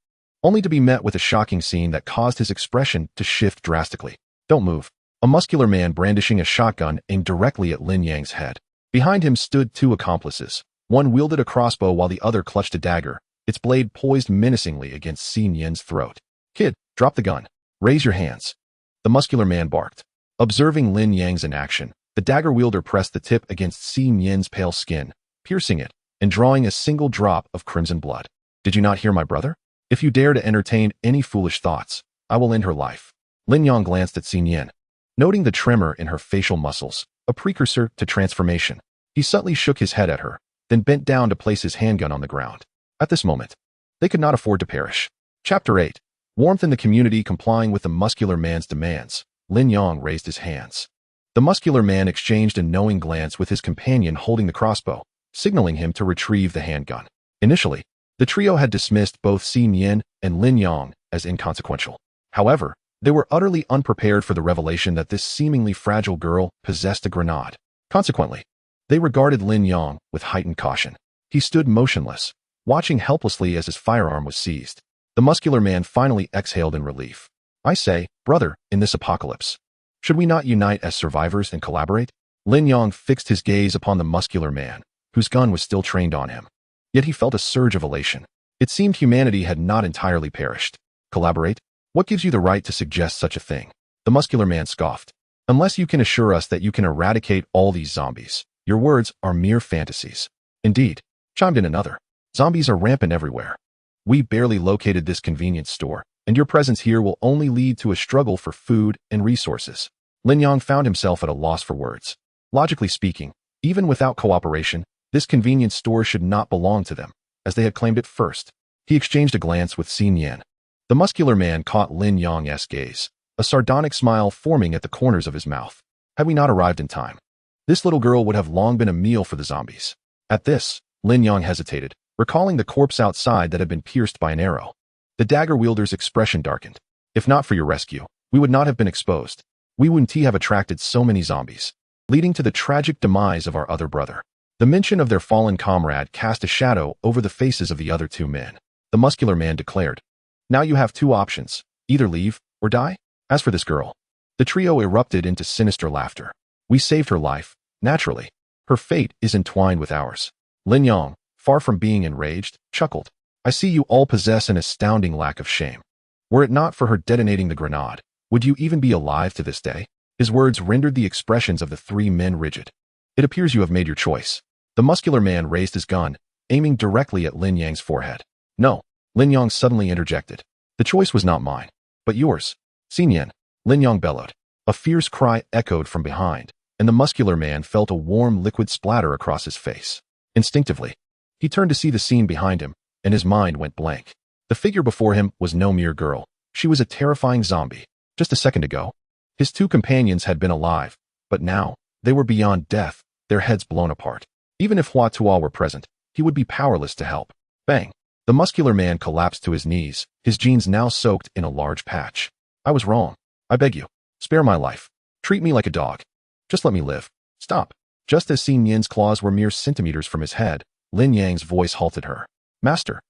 only to be met with a shocking scene that caused his expression to shift drastically. Don't move. A muscular man brandishing a shotgun aimed directly at Lin Yang's head. Behind him stood 2 accomplices. One wielded a crossbow while the other clutched a dagger, its blade poised menacingly against Xin Yan's throat. Kid, drop the gun. Raise your hands. The muscular man barked. Observing Lin Yang's inaction, the dagger wielder pressed the tip against Xin Yan's pale skin, piercing it, and drawing a single drop of crimson blood. Did you not hear my brother? If you dare to entertain any foolish thoughts, I will end her life. Lin Yang glanced at Xin Yin. Noting the tremor in her facial muscles, a precursor to transformation, he subtly shook his head at her, then bent down to place his handgun on the ground. At this moment, they could not afford to perish. Chapter 8. Warmth in the community. Complying with the muscular man's demands, Lin Yang raised his hands. The muscular man exchanged a knowing glance with his companion holding the crossbow, signaling him to retrieve the handgun. Initially, the trio had dismissed both Xin Yin and Lin Yang as inconsequential. However, they were utterly unprepared for the revelation that this seemingly fragile girl possessed a grenade. Consequently, they regarded Lin Yang with heightened caution. He stood motionless, watching helplessly as his firearm was seized. The muscular man finally exhaled in relief. I say, brother, in this apocalypse, should we not unite as survivors and collaborate? Lin Yang fixed his gaze upon the muscular man, whose gun was still trained on him. Yet he felt a surge of elation. It seemed humanity had not entirely perished. Collaborate? What gives you the right to suggest such a thing? The muscular man scoffed. Unless you can assure us that you can eradicate all these zombies, your words are mere fantasies. Indeed, chimed in another. Zombies are rampant everywhere. We barely located this convenience store, and your presence here will only lead to a struggle for food and resources. Lin Yang found himself at a loss for words. Logically speaking, even without cooperation, this convenience store should not belong to them, as they had claimed it first. He exchanged a glance with Xin Yin. The muscular man caught Lin Yang's gaze, a sardonic smile forming at the corners of his mouth. Had we not arrived in time, this little girl would have long been a meal for the zombies. At this, Lin Yang hesitated, recalling the corpse outside that had been pierced by an arrow. The dagger wielder's expression darkened. If not for your rescue, we would not have been exposed. We wouldn't have attracted so many zombies, leading to the tragic demise of our other brother. The mention of their fallen comrade cast a shadow over the faces of the other two men. The muscular man declared, now you have two options, either leave or die. As for this girl, the trio erupted into sinister laughter. We saved her life, naturally. Her fate is entwined with ours. Lin Yang, far from being enraged, chuckled. I see you all possess an astounding lack of shame. Were it not for her detonating the grenade, would you even be alive to this day? His words rendered the expressions of the three men rigid. It appears you have made your choice. The muscular man raised his gun, aiming directly at Lin Yang's forehead. No, Lin Yang suddenly interjected. The choice was not mine, but yours. Xin Yin, Lin Yang bellowed. A fierce cry echoed from behind, and the muscular man felt a warm liquid splatter across his face. Instinctively, he turned to see the scene behind him, and his mind went blank. The figure before him was no mere girl. She was a terrifying zombie. Just a second ago, his two companions had been alive, but now, they were beyond death, their heads blown apart. Even if Hua Tuo were present, he would be powerless to help. Bang! The muscular man collapsed to his knees, his jeans now soaked in a large patch. I was wrong. I beg you. Spare my life. Treat me like a dog. Just let me live. Stop. Just as Xin Yin's claws were mere centimeters from his head, Lin Yang's voice halted her. Master,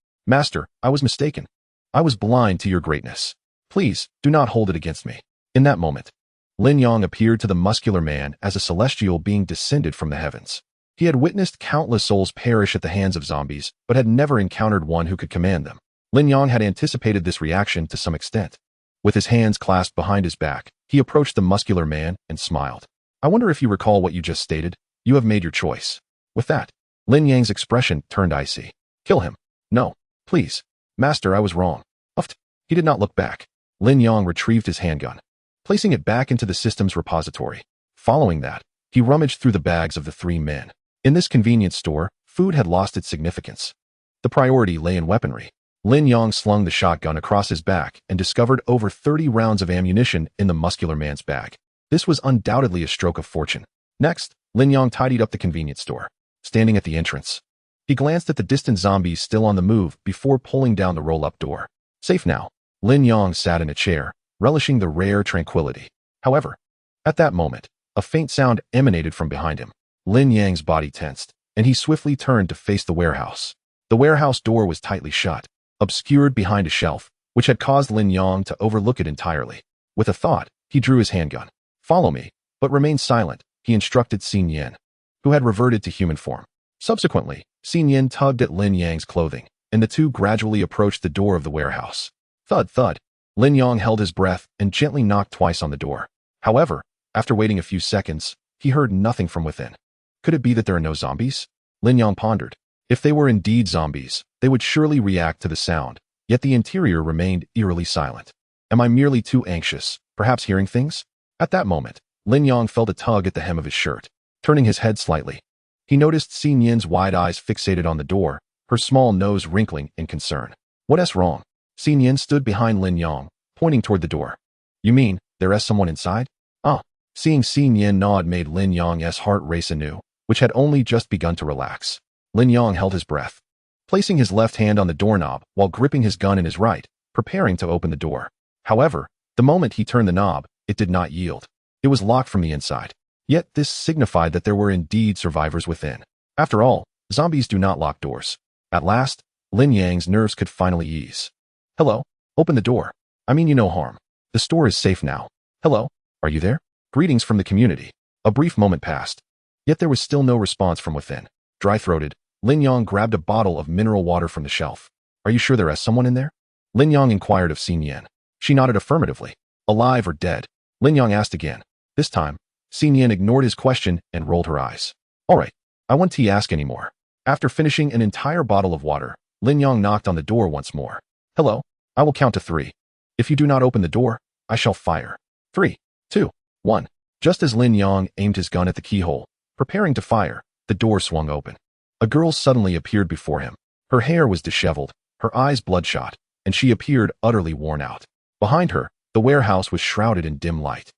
I was mistaken. I was blind to your greatness. Please, do not hold it against me. In that moment, Lin Yang appeared to the muscular man as a celestial being descended from the heavens. He had witnessed countless souls perish at the hands of zombies, but had never encountered one who could command them. Lin Yang had anticipated this reaction to some extent. With his hands clasped behind his back, he approached the muscular man and smiled. I wonder if you recall what you just stated. You have made your choice. With that, Lin Yang's expression turned icy. Kill him. No, please. Master, I was wrong. Uffed. He did not look back. Lin Yang retrieved his handgun, placing it back into the system's repository. Following that, he rummaged through the bags of the three men. In this convenience store, food had lost its significance. The priority lay in weaponry. Lin Yang slung the shotgun across his back and discovered over 30 rounds of ammunition in the muscular man's bag. This was undoubtedly a stroke of fortune. Next, Lin Yang tidied up the convenience store. Standing at the entrance, he glanced at the distant zombies still on the move before pulling down the roll-up door. Safe now, Lin Yang sat in a chair, relishing the rare tranquility. However, at that moment, a faint sound emanated from behind him. Lin Yang's body tensed, and he swiftly turned to face the warehouse. The warehouse door was tightly shut, obscured behind a shelf, which had caused Lin Yang to overlook it entirely. With a thought, he drew his handgun. Follow me, but remain silent, he instructed Xin Yin, who had reverted to human form. Subsequently, Xin Yin tugged at Lin Yang's clothing, and the two gradually approached the door of the warehouse. Thud, thud. Lin Yang held his breath and gently knocked twice on the door. However, after waiting a few seconds, he heard nothing from within. Could it be that there are no zombies? Lin Yang pondered. If they were indeed zombies, they would surely react to the sound, yet the interior remained eerily silent. Am I merely too anxious, perhaps hearing things? At that moment, Lin Yang felt a tug at the hem of his shirt. Turning his head slightly, he noticed Xin Yin's wide eyes fixated on the door, her small nose wrinkling in concern. What's wrong? Xin Yin stood behind Lin Yang, pointing toward the door. You mean, there is someone inside? Ah. Seeing Xin Yin nod made Lin Yang's heart race anew, which had only just begun to relax. Lin Yang held his breath, placing his left hand on the doorknob while gripping his gun in his right, preparing to open the door. However, the moment he turned the knob, it did not yield. It was locked from the inside. Yet this signified that there were indeed survivors within. After all, zombies do not lock doors. At last, Lin Yang's nerves could finally ease. Hello? Open the door. I mean you no harm. The store is safe now. Hello? Are you there? Greetings from the community. A brief moment passed. Yet there was still no response from within. Dry-throated, Lin Yang grabbed a bottle of mineral water from the shelf. Are you sure there is someone in there? Lin Yang inquired of Xin Yin. She nodded affirmatively. Alive or dead? Lin Yang asked again. This time, Xin Yin ignored his question and rolled her eyes. All right, I won't ask any more. After finishing an entire bottle of water, Lin Yang knocked on the door once more. Hello, I will count to 3. If you do not open the door, I shall fire. 3, 2, 1. Just as Lin Yang aimed his gun at the keyhole, preparing to fire, the door swung open. A girl suddenly appeared before him. Her hair was disheveled, her eyes bloodshot, and she appeared utterly worn out. Behind her, the warehouse was shrouded in dim light,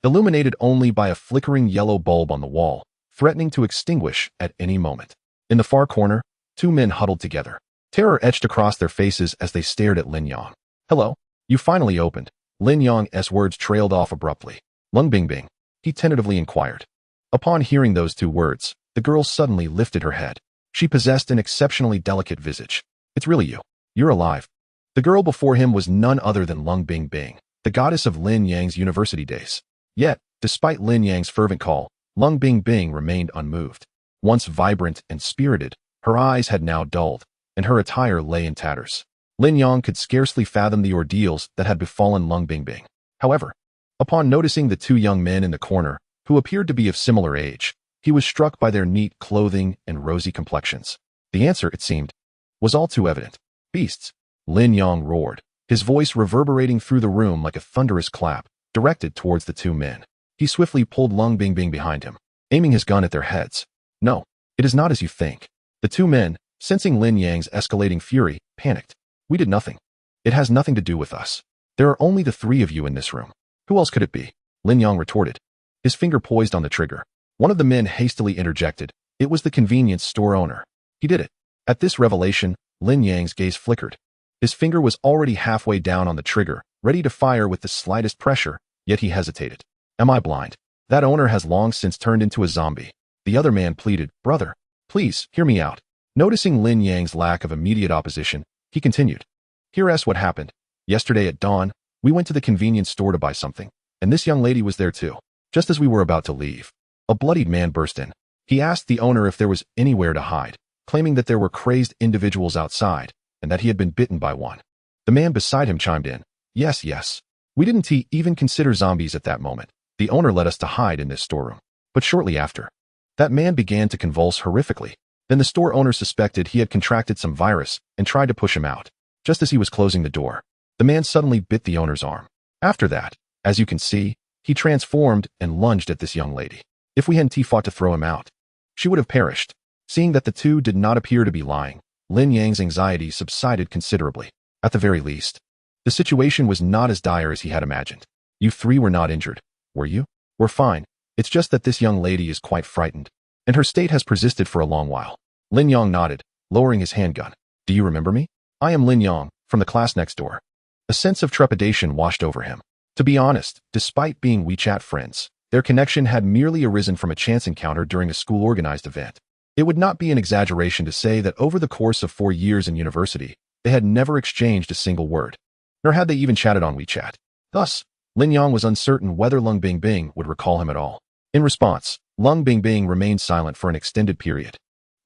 illuminated only by a flickering yellow bulb on the wall, threatening to extinguish at any moment. In the far corner, 2 men huddled together. Terror etched across their faces as they stared at Lin Yang. Hello? You finally opened. Lin Yang's words trailed off abruptly. Lung Bingbing, he tentatively inquired. Upon hearing those 2 words, the girl suddenly lifted her head. She possessed an exceptionally delicate visage. It's really you. You're alive. The girl before him was none other than Lung Bingbing, the goddess of Lin Yang's university days. Yet, despite Lin Yang's fervent call, Lung Bingbing remained unmoved. Once vibrant and spirited, her eyes had now dulled, and her attire lay in tatters. Lin Yang could scarcely fathom the ordeals that had befallen Lung Bingbing. However, upon noticing the 2 young men in the corner, who appeared to be of similar age, he was struck by their neat clothing and rosy complexions. The answer, it seemed, was all too evident. Beasts! Lin Yang roared, his voice reverberating through the room like a thunderous clap, directed towards the 2 men. He swiftly pulled Lung Bingbing behind him, aiming his gun at their heads. No, it is not as you think. The 2 men, sensing Lin Yang's escalating fury, panicked. We did nothing. It has nothing to do with us. There are only the 3 of you in this room. Who else could it be? Lin Yang retorted, his finger poised on the trigger. One of the men hastily interjected. It was the convenience store owner. He did it. At this revelation, Lin Yang's gaze flickered. His finger was already halfway down on the trigger, ready to fire with the slightest pressure, yet he hesitated. Am I blind? That owner has long since turned into a zombie. The other man pleaded, Brother, please, hear me out. Noticing Lin Yang's lack of immediate opposition, he continued. Here's what happened. Yesterday at dawn, we went to the convenience store to buy something, and this young lady was there too. Just as we were about to leave, a bloodied man burst in. He asked the owner if there was anywhere to hide, claiming that there were crazed individuals outside, and that he had been bitten by one. The man beside him chimed in. Yes. We didn't even consider zombies at that moment. The owner led us to hide in this storeroom. But shortly after, that man began to convulse horrifically. Then the store owner suspected he had contracted some virus and tried to push him out. Just as he was closing the door, the man suddenly bit the owner's arm. After that, as you can see, he transformed and lunged at this young lady. If we hadn't fought to throw him out, she would have perished. Seeing that the 2 did not appear to be lying, Lin Yang's anxiety subsided considerably. At the very least, the situation was not as dire as he had imagined. You 3 were not injured, were you? We're fine. It's just that this young lady is quite frightened, and her state has persisted for a long while. Lin Yang nodded, lowering his handgun. Do you remember me? I am Lin Yang, from the class next door. A sense of trepidation washed over him. To be honest, despite being WeChat friends, their connection had merely arisen from a chance encounter during a school-organized event. It would not be an exaggeration to say that over the course of 4 years in university, they had never exchanged a single word, nor had they even chatted on WeChat. Thus, Lin Yang was uncertain whether Lung Bingbing would recall him at all. In response, Lung Bingbing remained silent for an extended period,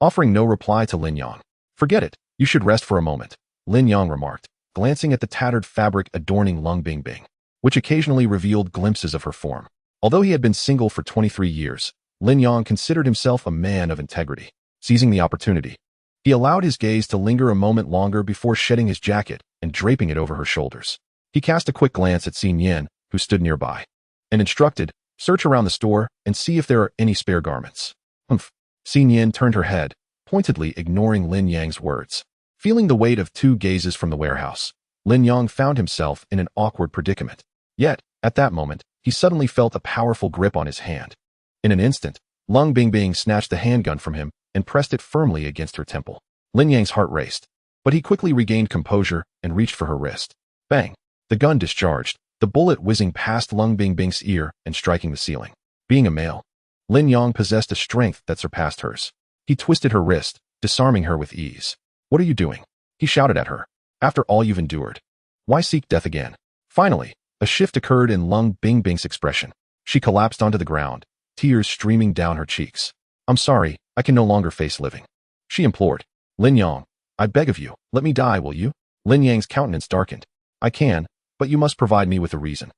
offering no reply to Lin Yang. Forget it, you should rest for a moment, Lin Yang remarked, glancing at the tattered fabric adorning Lung Bingbing, which occasionally revealed glimpses of her form. Although he had been single for 23 years, Lin Yang considered himself a man of integrity. Seizing the opportunity, he allowed his gaze to linger a moment longer before shedding his jacket and draping it over her shoulders. He cast a quick glance at Xin Yan, who stood nearby, and instructed, "Search around the store and see if there are any spare garments." Humph. Xin Yan turned her head, pointedly ignoring Lin Yang's words. Feeling the weight of two gazes from the warehouse, Lin Yang found himself in an awkward predicament. Yet, at that moment, he suddenly felt a powerful grip on his hand. In an instant, Lung Bingbing snatched the handgun from him and pressed it firmly against her temple. Lin Yang's heart raced, but he quickly regained composure and reached for her wrist. Bang! The gun discharged, the bullet whizzing past Lung Bingbing's ear and striking the ceiling. Being a male, Lin Yang possessed a strength that surpassed hers. He twisted her wrist, disarming her with ease. "What are you doing?" he shouted at her. "After all you've endured, why seek death again?" Finally, a shift occurred in Lung Bingbing's expression. She collapsed onto the ground, tears streaming down her cheeks. "I'm sorry, I can no longer face living," she implored. "Lin Yang, I beg of you, let me die, will you?" Lin Yang's countenance darkened. "I can, but you must provide me with a reason."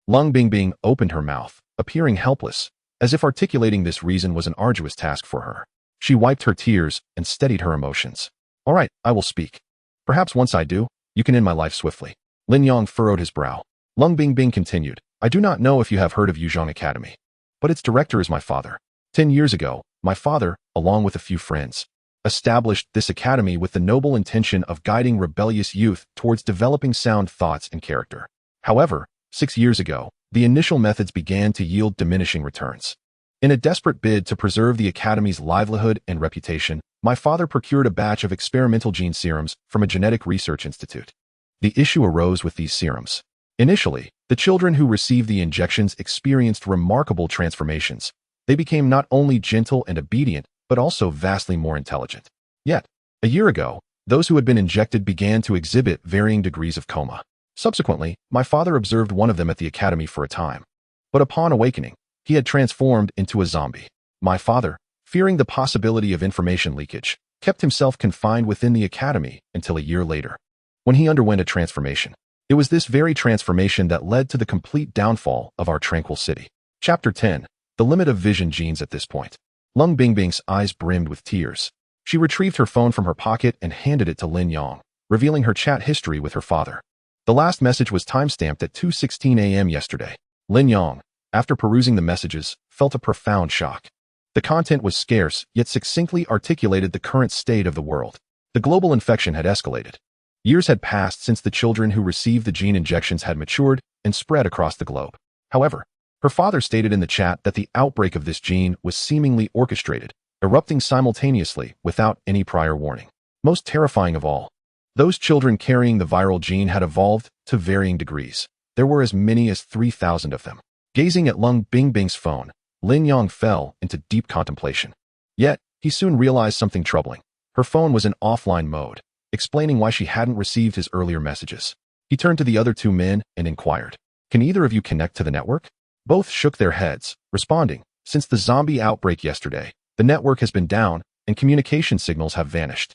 Lung Bingbing opened her mouth, appearing helpless, as if articulating this reason was an arduous task for her. She wiped her tears and steadied her emotions. "All right, I will speak. Perhaps once I do, you can end my life swiftly." Lin Yang furrowed his brow. Lung Bingbing continued, "I do not know if you have heard of Yuzhong Academy, but its director is my father. 10 years ago, my father, along with a few friends, established this academy with the noble intention of guiding rebellious youth towards developing sound thoughts and character. However, 6 years ago, the initial methods began to yield diminishing returns. In a desperate bid to preserve the academy's livelihood and reputation, my father procured a batch of experimental gene serums from a genetic research institute. The issue arose with these serums. Initially, the children who received the injections experienced remarkable transformations. They became not only gentle and obedient, but also vastly more intelligent. Yet, a year ago, those who had been injected began to exhibit varying degrees of coma. Subsequently, my father observed one of them at the academy for a time. But upon awakening, he had transformed into a zombie. My father, fearing the possibility of information leakage, kept himself confined within the academy until a year later, when he underwent a transformation. It was this very transformation that led to the complete downfall of our tranquil city. Chapter 10. The limit of vision genes. At this point, Lung Bingbing's eyes brimmed with tears. She retrieved her phone from her pocket and handed it to Lin Yang, revealing her chat history with her father. The last message was timestamped at 2:16 a.m. yesterday. Lin Yang, after perusing the messages, felt a profound shock. The content was scarce, yet succinctly articulated the current state of the world. The global infection had escalated. Years had passed since the children who received the gene injections had matured and spread across the globe. However, her father stated in the chat that the outbreak of this gene was seemingly orchestrated, erupting simultaneously without any prior warning. Most terrifying of all, those children carrying the viral gene had evolved to varying degrees. There were as many as 3,000 of them. Gazing at Lung Bingbing's phone, Lin Yang fell into deep contemplation. Yet, he soon realized something troubling. Her phone was in offline mode, explaining why she hadn't received his earlier messages. He turned to the other two men and inquired, "Can either of you connect to the network?" Both shook their heads, responding, "Since the zombie outbreak yesterday, the network has been down and communication signals have vanished."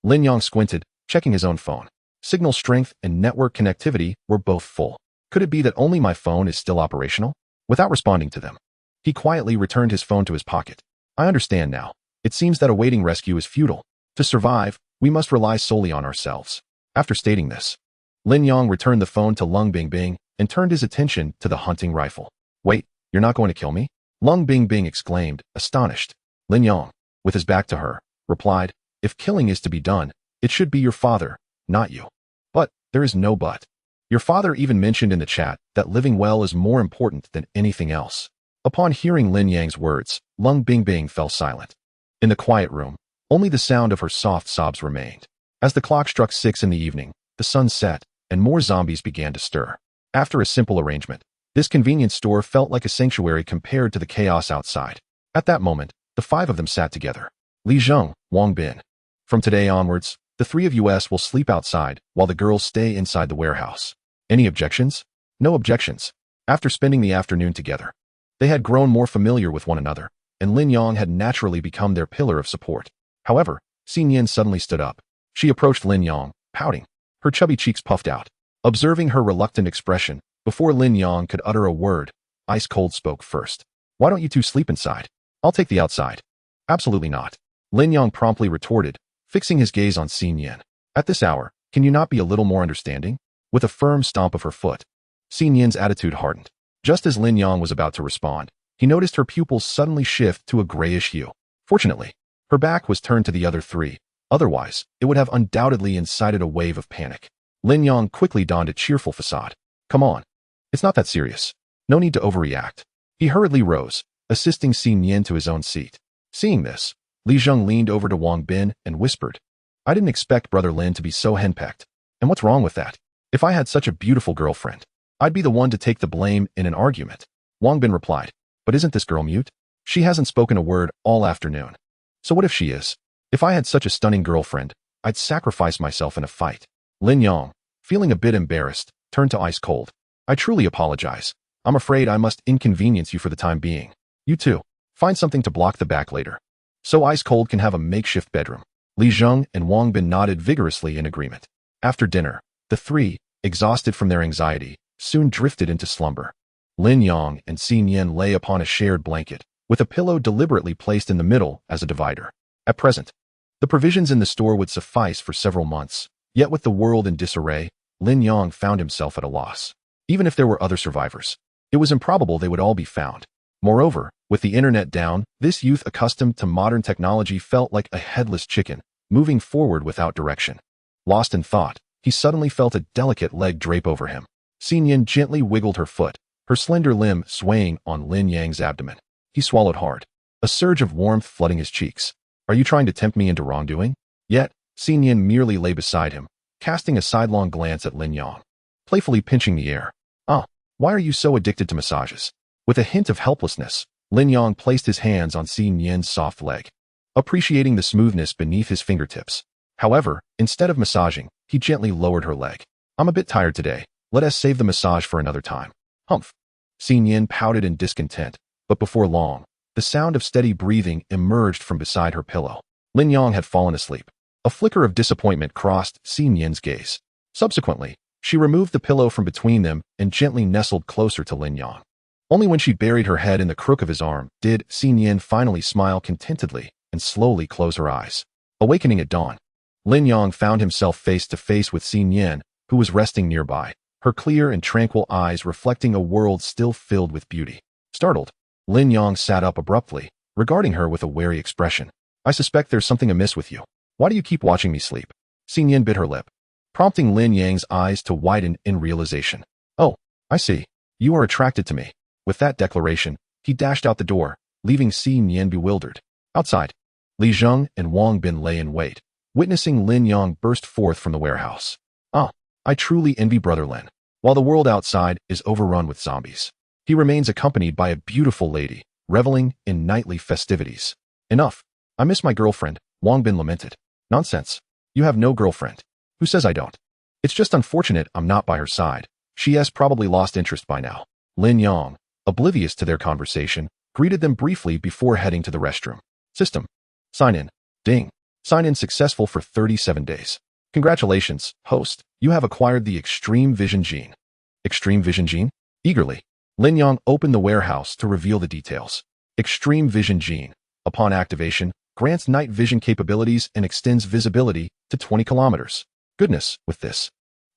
Lin Yang squinted, checking his own phone. Signal strength and network connectivity were both full. Could it be that only my phone is still operational? Without responding to them, he quietly returned his phone to his pocket. "I understand now. It seems that awaiting rescue is futile. To survive, we must rely solely on ourselves." After stating this, Lin Yang returned the phone to Lung Bingbing and turned his attention to the hunting rifle. "Wait, you're not going to kill me?" Lung Bingbing exclaimed, astonished. Lin Yang, with his back to her, replied, "If killing is to be done, it should be your father, not you." "But, there is no but. Your father even mentioned in the chat that living well is more important than anything else." Upon hearing Lin Yang's words, Lung Bingbing fell silent. In the quiet room, only the sound of her soft sobs remained. As the clock struck 6 in the evening, the sun set, and more zombies began to stir. After a simple arrangement, this convenience store felt like a sanctuary compared to the chaos outside. At that moment, the 5 of them sat together. Li Zheng, Wang Bin. "From today onwards, the 3 of us will sleep outside, while the girls stay inside the warehouse. Any objections?" No objections. After spending the afternoon together, they had grown more familiar with one another, and Lin Yang had naturally become their pillar of support. However, Xin Yan suddenly stood up. She approached Lin Yang, pouting. Her chubby cheeks puffed out. Observing her reluctant expression, before Lin Yang could utter a word, Ice Cold spoke first. "Why don't you two sleep inside? I'll take the outside." "Absolutely not," Lin Yang promptly retorted, fixing his gaze on Xin Yan. At this hour, Can you not be a little more understanding? With a firm stomp of her foot, Xin Yin's attitude hardened. Just as Lin Yang was about to respond, he noticed her pupils suddenly shift to a grayish hue. Fortunately, her back was turned to the other three. Otherwise, it would have undoubtedly incited a wave of panic. Lin Yang quickly donned a cheerful facade. Come on. It's not that serious. No need to overreact. He hurriedly rose, assisting Xin Yin to his own seat. Seeing this, Li Zheng leaned over to Wang Bin and whispered, I didn't expect Brother Lin to be so henpecked. And what's wrong with that? If I had such a beautiful girlfriend, I'd be the one to take the blame in an argument. Wang Bin replied, but isn't this girl mute? She hasn't spoken a word all afternoon. So what if she is? If I had such a stunning girlfriend, I'd sacrifice myself in a fight. Lin Yang, feeling a bit embarrassed, turned to Ice Cold. I truly apologize. I'm afraid I must inconvenience you for the time being. You too. Find something to block the back later. So Ice Cold can have a makeshift bedroom. Li Zheng and Wang Bin nodded vigorously in agreement. After dinner, the three, exhausted from their anxiety, soon drifted into slumber. Lin Yang and Xin Yin lay upon a shared blanket, with a pillow deliberately placed in the middle as a divider. At present, the provisions in the store would suffice for several months, yet with the world in disarray, Lin Yang found himself at a loss. Even if there were other survivors, it was improbable they would all be found. Moreover, with the internet down, this youth accustomed to modern technology felt like a headless chicken, moving forward without direction. Lost in thought, he suddenly felt a delicate leg drape over him. Xin Yin gently wiggled her foot, her slender limb swaying on Lin Yang's abdomen. He swallowed hard, a surge of warmth flooding his cheeks. Are you trying to tempt me into wrongdoing? Yet, Xin Yin merely lay beside him, casting a sidelong glance at Lin Yang, playfully pinching the air. Why are you so addicted to massages? With a hint of helplessness, Lin Yang placed his hands on Xin Yin's soft leg, appreciating the smoothness beneath his fingertips. However, instead of massaging, he gently lowered her leg. I'm a bit tired today. Let us save the massage for another time. Humph. Xin Yin pouted in discontent, but before long, the sound of steady breathing emerged from beside her pillow. Lin Yang had fallen asleep. A flicker of disappointment crossed Xin Yin's gaze. Subsequently, she removed the pillow from between them and gently nestled closer to Lin Yang. Only when she buried her head in the crook of his arm did Xin Yin finally smile contentedly and slowly close her eyes. Awakening at dawn, Lin Yang found himself face to face with Xin Yin, who was resting nearby, her clear and tranquil eyes reflecting a world still filled with beauty. Startled, Lin Yang sat up abruptly, regarding her with a wary expression. I suspect there's something amiss with you. Why do you keep watching me sleep? Xin Yin bit her lip, prompting Lin Yang's eyes to widen in realization. Oh, I see. You are attracted to me. With that declaration, he dashed out the door, leaving Xin Yin bewildered. Outside, Li Zheng and Wang Bin lay in wait, witnessing Lin Yang burst forth from the warehouse. I truly envy Brother Lin. While the world outside is overrun with zombies, he remains accompanied by a beautiful lady, reveling in nightly festivities. Enough. I miss my girlfriend, Wang Bin lamented. Nonsense. You have no girlfriend. Who says I don't? It's just unfortunate I'm not by her side. She has probably lost interest by now. Lin Yang, oblivious to their conversation, greeted them briefly before heading to the restroom. System. Sign in. Ding. Sign in successful for 37 days. Congratulations, host. You have acquired the Extreme Vision Gene. Extreme Vision Gene? Eagerly, Lin Yang opened the warehouse to reveal the details. Extreme Vision Gene, upon activation, grants night vision capabilities and extends visibility to 20 kilometers. Goodness, with this,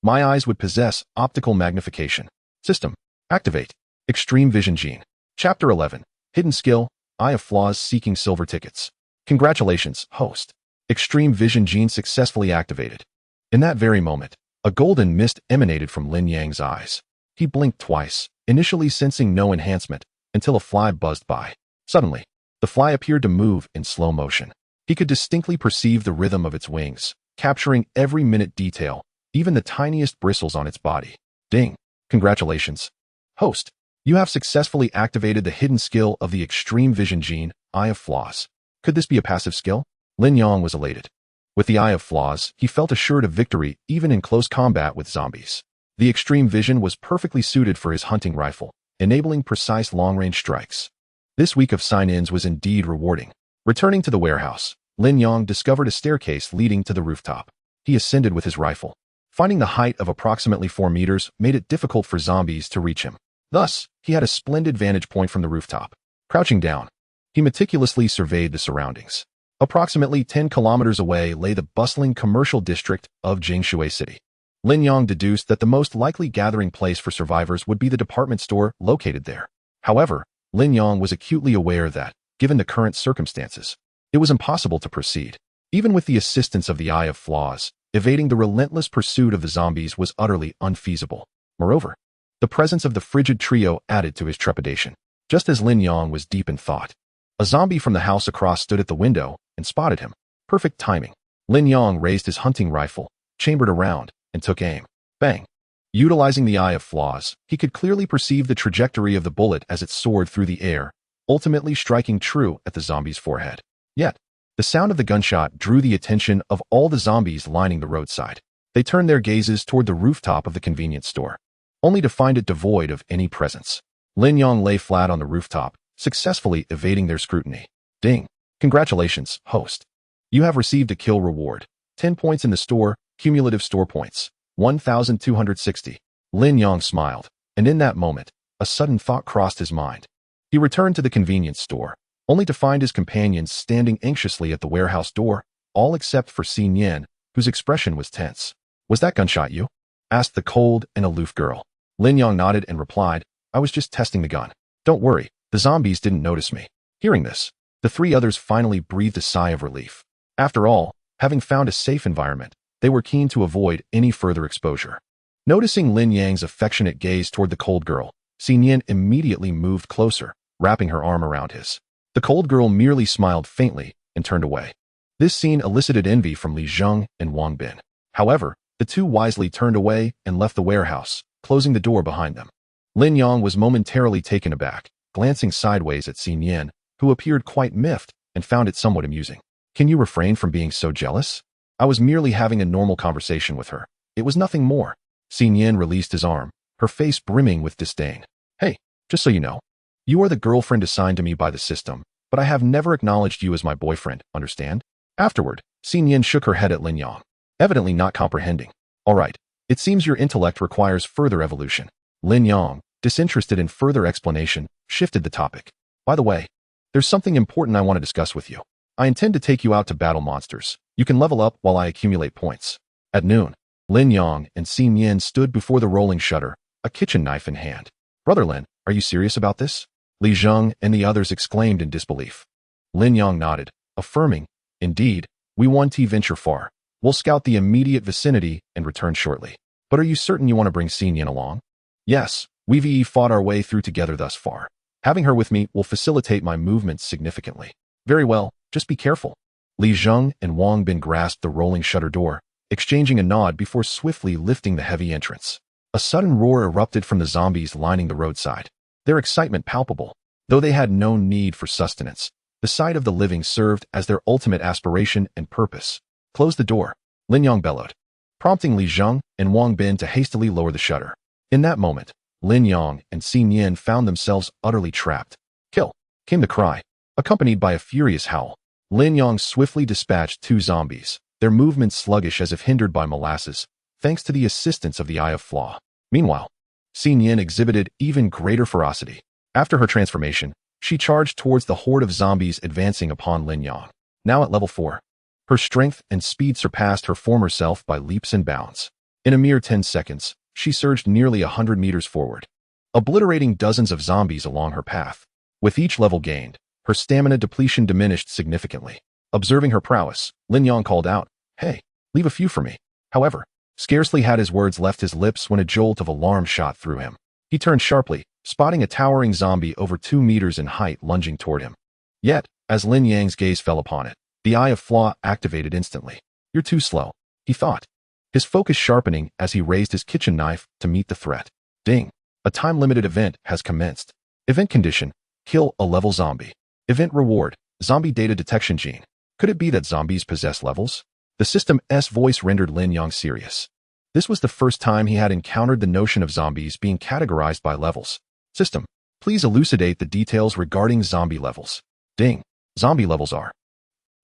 my eyes would possess optical magnification. System. Activate. Extreme Vision Gene. Chapter 11. Hidden Skill. Eye of Flaws seeking silver tickets. Congratulations, host. Extreme Vision Gene successfully activated. In that very moment, a golden mist emanated from Lin Yang's eyes. He blinked twice, initially sensing no enhancement, until a fly buzzed by. Suddenly, the fly appeared to move in slow motion. He could distinctly perceive the rhythm of its wings, capturing every minute detail, even the tiniest bristles on its body. Ding. Congratulations. Host, you have successfully activated the hidden skill of the Extreme Vision Gene, Eye of Flaws. Could this be a passive skill? Lin Yang was elated. With the Eye of Flaws, he felt assured of victory even in close combat with zombies. The Extreme Vision was perfectly suited for his hunting rifle, enabling precise long-range strikes. This week of sign-ins was indeed rewarding. Returning to the warehouse, Lin Yang discovered a staircase leading to the rooftop. He ascended with his rifle. Finding the height of approximately 4 meters made it difficult for zombies to reach him. Thus, he had a splendid vantage point from the rooftop. Crouching down, he meticulously surveyed the surroundings. Approximately 10 kilometers away lay the bustling commercial district of Jingshui City. Lin Yang deduced that the most likely gathering place for survivors would be the department store located there. However, Lin Yang was acutely aware that, given the current circumstances, it was impossible to proceed. Even with the assistance of the Eye of Flaws, evading the relentless pursuit of the zombies was utterly unfeasible. Moreover, the presence of the frigid trio added to his trepidation. Just as Lin Yang was deep in thought, a zombie from the house across stood at the window and spotted him. Perfect timing. Lin Yang raised his hunting rifle, chambered around, and took aim. Bang! Utilizing the Eye of Flaws, he could clearly perceive the trajectory of the bullet as it soared through the air, ultimately striking true at the zombie's forehead. Yet, the sound of the gunshot drew the attention of all the zombies lining the roadside. They turned their gazes toward the rooftop of the convenience store, only to find it devoid of any presence. Lin Yang lay flat on the rooftop, successfully evading their scrutiny. Ding! Congratulations, host. You have received a kill reward. 10 points in the store, cumulative store points. 1,260. Lin Yang smiled, and in that moment, a sudden thought crossed his mind. He returned to the convenience store, only to find his companions standing anxiously at the warehouse door, all except for Xin Yan, whose expression was tense. Was that gunshot you? Asked the cold and aloof girl. Lin Yang nodded and replied, I was just testing the gun. Don't worry, the zombies didn't notice me. Hearing this, the three others finally breathed a sigh of relief. After all, having found a safe environment, they were keen to avoid any further exposure. Noticing Lin Yang's affectionate gaze toward the cold girl, Xin Yan immediately moved closer, wrapping her arm around his. The cold girl merely smiled faintly and turned away. This scene elicited envy from Li Zheng and Wang Bin. However, the two wisely turned away and left the warehouse, closing the door behind them. Lin Yang was momentarily taken aback, glancing sideways at Xin Yan, who appeared quite miffed and found it somewhat amusing. Can you refrain from being so jealous? I was merely having a normal conversation with her. It was nothing more. Xin Yan released his arm, her face brimming with disdain. Hey, just so you know, you are the girlfriend assigned to me by the system, but I have never acknowledged you as my boyfriend, understand? Afterward, Xin Yan shook her head at Lin Yang, evidently not comprehending. All right, it seems your intellect requires further evolution. Lin Yang, disinterested in further explanation, shifted the topic. By the way, there's something important I want to discuss with you. I intend to take you out to battle monsters. You can level up while I accumulate points. At noon, Lin Yang and Xin Yan stood before the rolling shutter, a kitchen knife in hand. Brother Lin, are you serious about this? Li Zheng and the others exclaimed in disbelief. Lin Yang nodded, affirming, Indeed, we want to venture far. We'll scout the immediate vicinity and return shortly. But are you certain you want to bring Xin Yan along? Yes, we've fought our way through together thus far. Having her with me will facilitate my movements significantly. Very well, just be careful. Li Zheng and Wang Bin grasped the rolling shutter door, exchanging a nod before swiftly lifting the heavy entrance. A sudden roar erupted from the zombies lining the roadside, their excitement palpable. Though they had no need for sustenance, the sight of the living served as their ultimate aspiration and purpose. Close the door, Lin Yang bellowed, prompting Li Zheng and Wang Bin to hastily lower the shutter. In that moment, Lin Yang and Xin Yan found themselves utterly trapped. Kill, came the cry, accompanied by a furious howl. Lin Yang swiftly dispatched two zombies, their movements sluggish as if hindered by molasses, thanks to the assistance of the Eye of Flaw. Meanwhile, Xin Yan exhibited even greater ferocity. After her transformation, she charged towards the horde of zombies advancing upon Lin Yang. Now at level 4, her strength and speed surpassed her former self by leaps and bounds. In a mere 10 seconds, she surged nearly 100 meters forward, obliterating dozens of zombies along her path. With each level gained, her stamina depletion diminished significantly. Observing her prowess, Lin Yang called out, Hey, leave a few for me. However, scarcely had his words left his lips when a jolt of alarm shot through him. He turned sharply, spotting a towering zombie over 2 meters in height lunging toward him. Yet, as Lin Yang's gaze fell upon it, the Eye of Flaw activated instantly. You're too slow, he thought, his focus sharpening as he raised his kitchen knife to meet the threat. Ding! A time-limited event has commenced. Event condition, kill a level zombie. Event reward, zombie data detection gene. Could it be that zombies possess levels? The system's voice rendered Lin Yang serious. This was the first time he had encountered the notion of zombies being categorized by levels. System, please elucidate the details regarding zombie levels. Ding! Zombie levels are.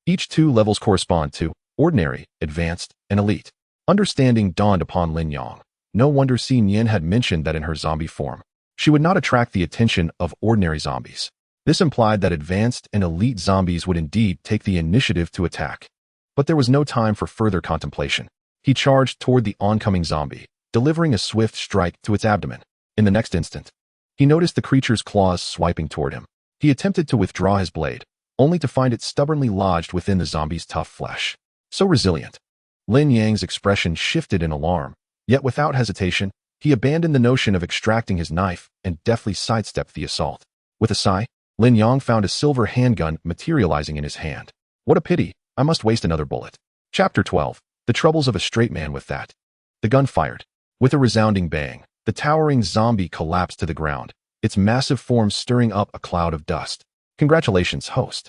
Each 2 levels correspond to ordinary, advanced, and elite. Understanding dawned upon Lin Yang. No wonder Xin Yan had mentioned that in her zombie form, she would not attract the attention of ordinary zombies. This implied that advanced and elite zombies would indeed take the initiative to attack. But there was no time for further contemplation. He charged toward the oncoming zombie, delivering a swift strike to its abdomen. In the next instant, he noticed the creature's claws swiping toward him. He attempted to withdraw his blade, only to find it stubbornly lodged within the zombie's tough flesh. So resilient. Lin Yang's expression shifted in alarm, yet without hesitation, he abandoned the notion of extracting his knife and deftly sidestepped the assault. With a sigh, Lin Yang found a silver handgun materializing in his hand. What a pity, I must waste another bullet. Chapter 12. The Troubles of a Straight Man with That. The gun fired. With a resounding bang, the towering zombie collapsed to the ground, its massive form stirring up a cloud of dust. Congratulations, host.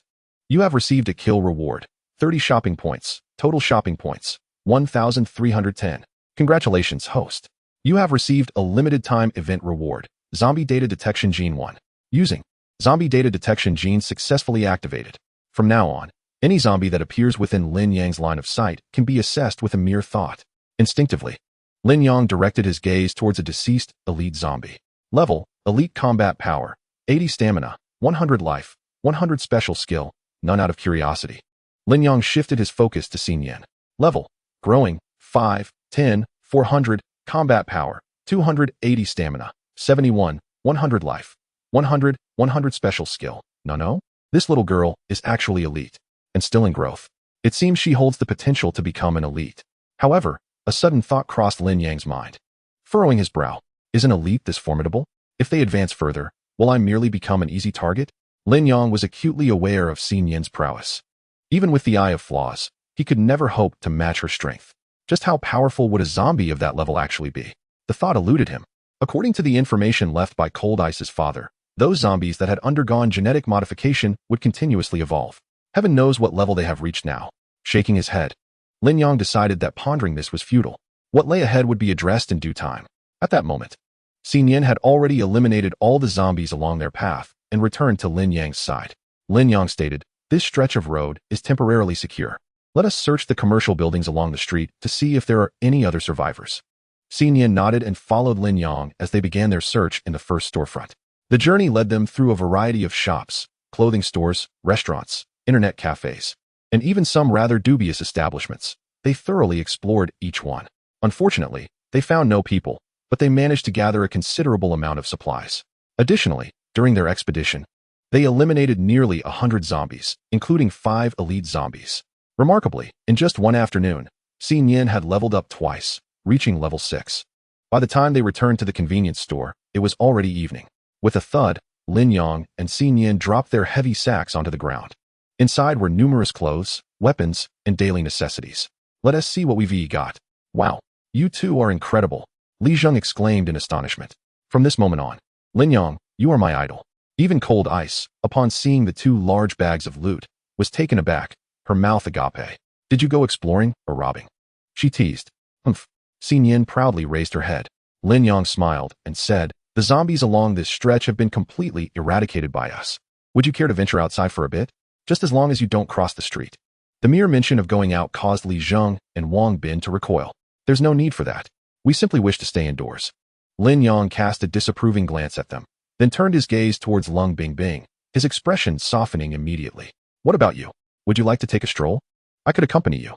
You have received a kill reward. 30 shopping points. Total shopping points. 1,310. Congratulations, host. You have received a limited time event reward. Zombie Data Detection Gene 1. Using Zombie Data Detection Gene successfully activated. From now on, any zombie that appears within Lin Yang's line of sight can be assessed with a mere thought. Instinctively, Lin Yang directed his gaze towards a deceased elite zombie. Level, Elite Combat Power, 80 Stamina, 100 Life, 100 Special Skill, none out of curiosity. Lin Yang shifted his focus to Xin Yan. Level, Growing, 5, 10, 400, Combat Power, 280 Stamina, 71, 100 Life, 100, 100 Special Skill. No? This little girl is actually elite, and still in growth. It seems she holds the potential to become an elite. However, a sudden thought crossed Lin Yang's mind. Furrowing his brow, is an elite this formidable? If they advance further, will I merely become an easy target? Lin Yang was acutely aware of Xin Yan's prowess. Even with the eye of flaws, he could never hope to match her strength. Just how powerful would a zombie of that level actually be? The thought eluded him. According to the information left by Cold Ice's father, those zombies that had undergone genetic modification would continuously evolve. Heaven knows what level they have reached now. Shaking his head, Lin Yang decided that pondering this was futile. What lay ahead would be addressed in due time. At that moment, Xin Yan had already eliminated all the zombies along their path and returned to Lin Yang's side. Lin Yang stated, "This stretch of road is temporarily secure. Let us search the commercial buildings along the street to see if there are any other survivors." Xin Yan nodded and followed Lin Yang as they began their search in the first storefront. The journey led them through a variety of shops, clothing stores, restaurants, internet cafes, and even some rather dubious establishments. They thoroughly explored each one. Unfortunately, they found no people, but they managed to gather a considerable amount of supplies. Additionally, during their expedition, they eliminated nearly 100 zombies, including 5 elite zombies. Remarkably, in just one afternoon, Xin Yan had leveled up twice, reaching level 6. By the time they returned to the convenience store, it was already evening. With a thud, Lin Yang and Xin Yan dropped their heavy sacks onto the ground. Inside were numerous clothes, weapons, and daily necessities. Let us see what we've got. Wow, you two are incredible, Li Zheng exclaimed in astonishment. From this moment on, Lin Yang, you are my idol. Even Cold Ice, upon seeing the 2 large bags of loot, was taken aback, her mouth agape. Did you go exploring or robbing? She teased. Humph. Xin Yan proudly raised her head. Lin Yang smiled and said, the zombies along this stretch have been completely eradicated by us. Would you care to venture outside for a bit? Just as long as you don't cross the street. The mere mention of going out caused Li Zheng and Wang Bin to recoil. There's no need for that. We simply wish to stay indoors. Lin Yang cast a disapproving glance at them, then turned his gaze towards Lung Bingbing, his expression softening immediately. What about you? Would you like to take a stroll? I could accompany you.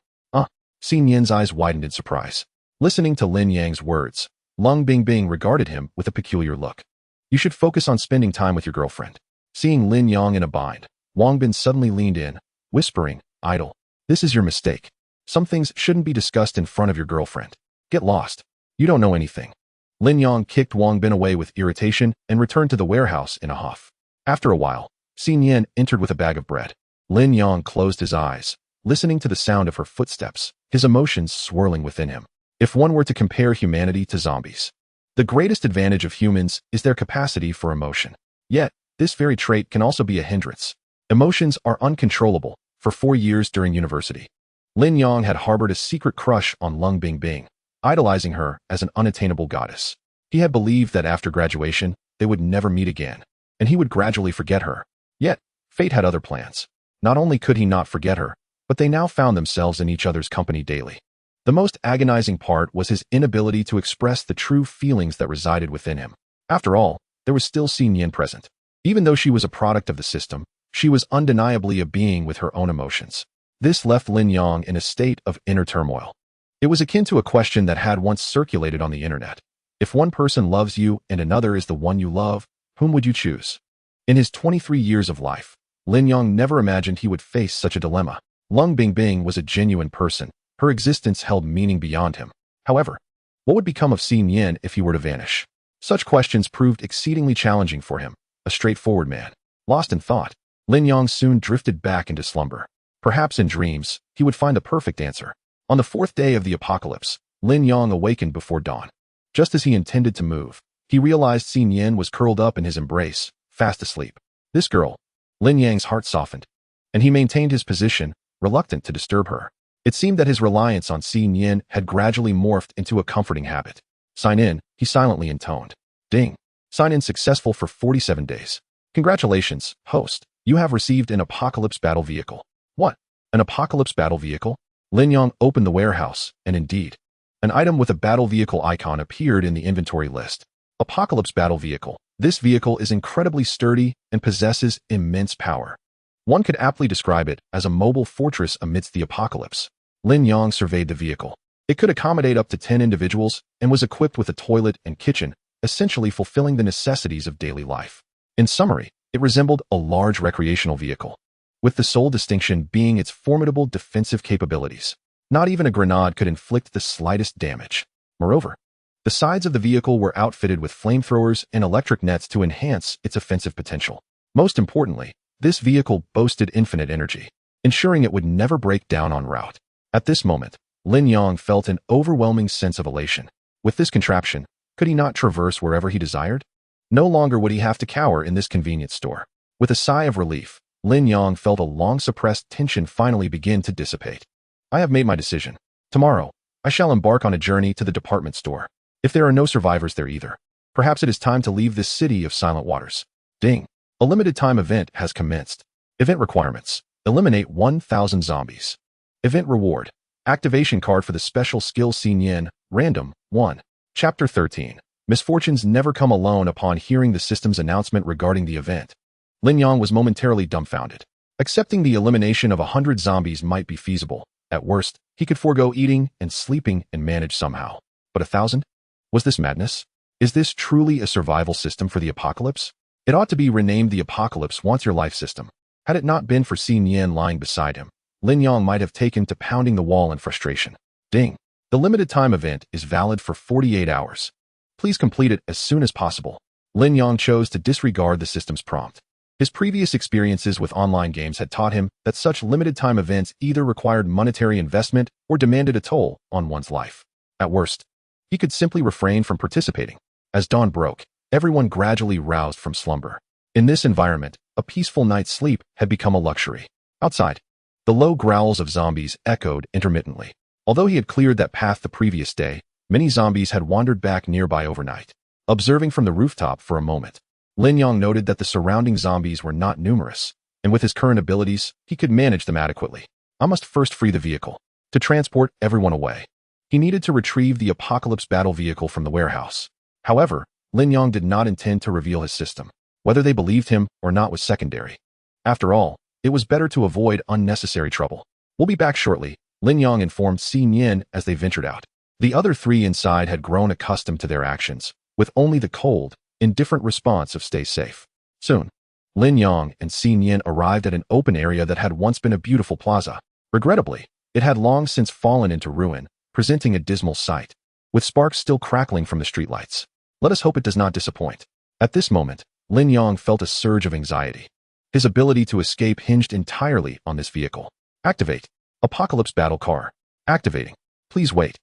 Xin Yan's eyes widened in surprise. Listening to Lin Yang's words, Lung Bingbing regarded him with a peculiar look. You should focus on spending time with your girlfriend. Seeing Lin Yang in a bind, Wang Bin suddenly leaned in, whispering, idle. This is your mistake. Some things shouldn't be discussed in front of your girlfriend. Get lost. You don't know anything. Lin Yang kicked Wang Bin away with irritation and returned to the warehouse in a huff. After a while, Xin Yan entered with a bag of bread. Lin Yang closed his eyes, listening to the sound of her footsteps, his emotions swirling within him. If one were to compare humanity to zombies, the greatest advantage of humans is their capacity for emotion. Yet, this very trait can also be a hindrance. Emotions are uncontrollable. For 4 years during university, Lin Yang had harbored a secret crush on Lung Bingbing, idolizing her as an unattainable goddess. He had believed that after graduation, they would never meet again, and he would gradually forget her. Yet, fate had other plans. Not only could he not forget her, but they now found themselves in each other's company daily. The most agonizing part was his inability to express the true feelings that resided within him. After all, there was still Xin Yan present. Even though she was a product of the system, she was undeniably a being with her own emotions. This left Lin Yang in a state of inner turmoil. It was akin to a question that had once circulated on the internet. If one person loves you and another is the one you love, whom would you choose? In his 23 years of life, Lin Yang never imagined he would face such a dilemma. Lung Bingbing was a genuine person. Her existence held meaning beyond him. However, what would become of Xin Yin if he were to vanish? Such questions proved exceedingly challenging for him, a straightforward man. Lost in thought, Lin Yang soon drifted back into slumber. Perhaps in dreams, he would find the perfect answer. On the fourth day of the apocalypse, Lin Yang awakened before dawn. Just as he intended to move, he realized Xin Yin was curled up in his embrace, fast asleep. This girl. Lin Yang's heart softened, and he maintained his position, reluctant to disturb her. It seemed that his reliance on Xin Yin had gradually morphed into a comforting habit. Sign in, he silently intoned. Ding. Sign in successful for 47 days. Congratulations, host. You have received an Apocalypse Battle Vehicle. What? An Apocalypse Battle Vehicle? Lin Yang opened the warehouse, and indeed, an item with a battle vehicle icon appeared in the inventory list. Apocalypse Battle Vehicle. This vehicle is incredibly sturdy and possesses immense power. One could aptly describe it as a mobile fortress amidst the apocalypse. Lin Yang surveyed the vehicle. It could accommodate up to 10 individuals and was equipped with a toilet and kitchen, essentially fulfilling the necessities of daily life. In summary, it resembled a large recreational vehicle, with the sole distinction being its formidable defensive capabilities. Not even a grenade could inflict the slightest damage. Moreover, the sides of the vehicle were outfitted with flamethrowers and electric nets to enhance its offensive potential. Most importantly, this vehicle boasted infinite energy, ensuring it would never break down en route. At this moment, Lin Yang felt an overwhelming sense of elation. With this contraption, could he not traverse wherever he desired? No longer would he have to cower in this convenience store. With a sigh of relief, Lin Yang felt a long-suppressed tension finally begin to dissipate. I have made my decision. Tomorrow, I shall embark on a journey to the department store. If there are no survivors there either, perhaps it is time to leave this city of silent waters. Ding. A limited-time event has commenced. Event requirements. Eliminate 1,000 zombies. Event reward. Activation card for the special skill Xin Yin, random, 1. Chapter 13. Misfortunes never come alone. Upon hearing the system's announcement regarding the event, Lin Yang was momentarily dumbfounded. Accepting the elimination of 100 zombies might be feasible. At worst, he could forego eating and sleeping and manage somehow. But 1,000? Was this madness? Is this truly a survival system for the apocalypse? It ought to be renamed the Apocalypse Wants Your Life system. Had it not been for Xin Yin lying beside him, Lin Yang might have taken to pounding the wall in frustration. Ding. The limited time event is valid for 48 hours. Please complete it as soon as possible. Lin Yang chose to disregard the system's prompt. His previous experiences with online games had taught him that such limited time events either required monetary investment or demanded a toll on one's life. At worst, he could simply refrain from participating. As dawn broke, everyone gradually roused from slumber. In this environment, a peaceful night's sleep had become a luxury. Outside, the low growls of zombies echoed intermittently. Although he had cleared that path the previous day, many zombies had wandered back nearby overnight. Observing from the rooftop for a moment, Lin Yang noted that the surrounding zombies were not numerous, and with his current abilities, he could manage them adequately. I must first free the vehicle. To transport everyone away, he needed to retrieve the Apocalypse Battle Vehicle from the warehouse. However, Lin Yang did not intend to reveal his system. Whether they believed him or not was secondary. After all, it was better to avoid unnecessary trouble. We'll be back shortly, Lin Yang informed Xin Yin as they ventured out. The other three inside had grown accustomed to their actions, with only the cold, indifferent response of stay safe. Soon, Lin Yang and Xin Yin arrived at an open area that had once been a beautiful plaza. Regrettably, it had long since fallen into ruin, presenting a dismal sight, with sparks still crackling from the streetlights. Let us hope it does not disappoint. At this moment, Lin Yang felt a surge of anxiety. His ability to escape hinged entirely on this vehicle. Activate. Apocalypse Battle Car. Activating. Please wait.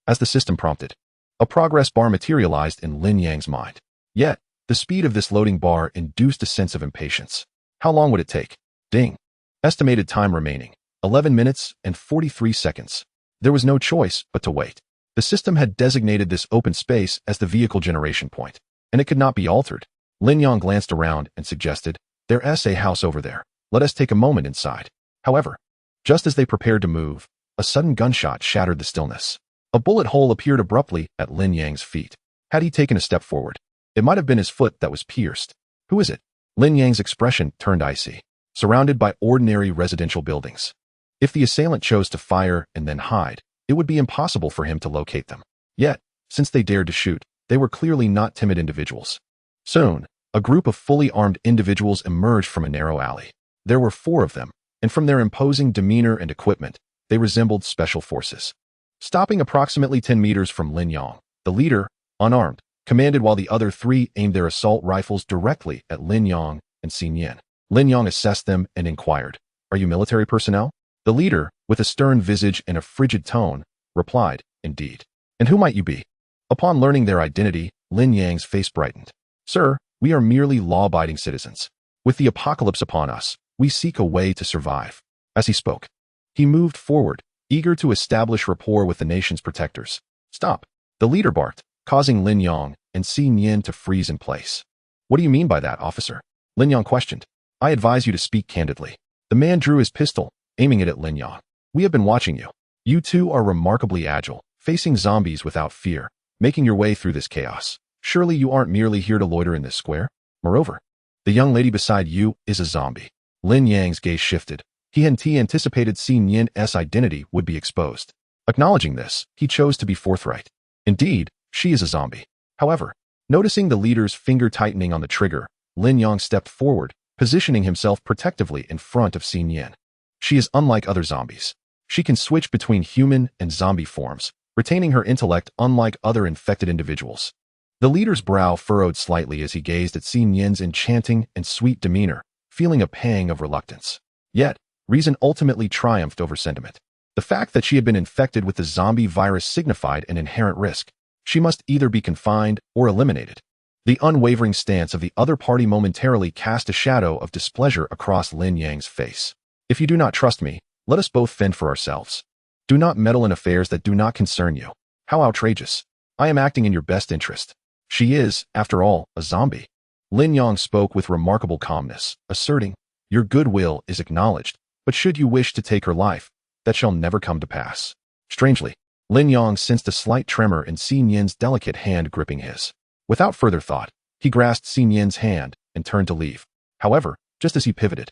As the system prompted, a progress bar materialized in Lin Yang's mind. Yet, the speed of this loading bar induced a sense of impatience. How long would it take? Ding. Estimated time remaining, 11 minutes and 43 seconds. There was no choice but to wait. The system had designated this open space as the vehicle generation point, and it could not be altered. Lin Yang glanced around and suggested, "There's a house over there. Let us take a moment inside." However, just as they prepared to move, a sudden gunshot shattered the stillness. A bullet hole appeared abruptly at Lin Yang's feet. Had he taken a step forward, it might have been his foot that was pierced. Who is it? Lin Yang's expression turned icy. Surrounded by ordinary residential buildings. If the assailant chose to fire and then hide, it would be impossible for him to locate them. Yet, since they dared to shoot, they were clearly not timid individuals. Soon, a group of fully armed individuals emerged from a narrow alley. There were 4 of them, and from their imposing demeanor and equipment, they resembled special forces. Stopping approximately 10 meters from Lin Yang, the leader, unarmed, commanded while the other 3 aimed their assault rifles directly at Lin Yang and Xin Yan. Lin Yang assessed them and inquired, "Are you military personnel?" The leader, with a stern visage and a frigid tone, replied, "Indeed. And who might you be?" Upon learning their identity, Lin Yang's face brightened. "Sir, we are merely law-abiding citizens. With the apocalypse upon us, we seek a way to survive." As he spoke, he moved forward, eager to establish rapport with the nation's protectors. "Stop!" the leader barked, causing Lin Yang and Xin Yan to freeze in place. "What do you mean by that, officer?" Lin Yang questioned. "I advise you to speak candidly." The man drew his pistol, aiming it at Lin Yang. "We have been watching you. You two are remarkably agile, facing zombies without fear, making your way through this chaos. Surely you aren't merely here to loiter in this square? Moreover, the young lady beside you is a zombie." Lin Yang's gaze shifted. He had anticipated Xin Yan's identity would be exposed. Acknowledging this, he chose to be forthright. Indeed, she is a zombie. However, noticing the leader's finger tightening on the trigger, Lin Yang stepped forward, positioning himself protectively in front of Xin Yan. She is unlike other zombies. She can switch between human and zombie forms, retaining her intellect unlike other infected individuals. The leader's brow furrowed slightly as he gazed at Xin Yan's enchanting and sweet demeanor, feeling a pang of reluctance. Yet, reason ultimately triumphed over sentiment. The fact that she had been infected with the zombie virus signified an inherent risk. She must either be confined or eliminated. The unwavering stance of the other party momentarily cast a shadow of displeasure across Lin Yang's face. "If you do not trust me, let us both fend for ourselves. Do not meddle in affairs that do not concern you." How outrageous. "I am acting in your best interest. She is, after all, a zombie." Lin Yang spoke with remarkable calmness, asserting, "Your goodwill is acknowledged, but should you wish to take her life, that shall never come to pass." Strangely, Lin Yang sensed a slight tremor in Xin Yan's delicate hand gripping his. Without further thought, he grasped Xin Yan's hand and turned to leave. However, just as he pivoted,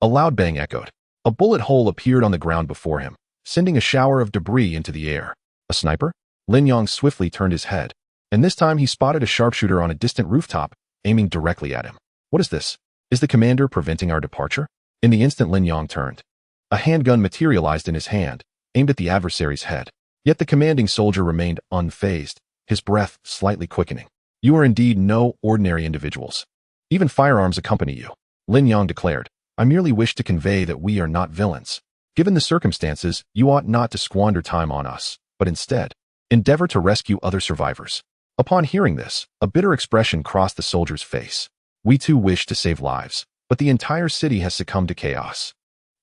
a loud bang echoed. A bullet hole appeared on the ground before him, sending a shower of debris into the air. A sniper? Lin Yang swiftly turned his head, and this time he spotted a sharpshooter on a distant rooftop, aiming directly at him. "What is this? Is the commander preventing our departure?" In the instant Lin Yang turned, a handgun materialized in his hand, aimed at the adversary's head. Yet the commanding soldier remained unfazed, his breath slightly quickening. "You are indeed no ordinary individuals. Even firearms accompany you," Lin Yang declared. "I merely wish to convey that we are not villains. Given the circumstances, you ought not to squander time on us, but instead, endeavor to rescue other survivors." Upon hearing this, a bitter expression crossed the soldier's face. "We too wish to save lives, but the entire city has succumbed to chaos.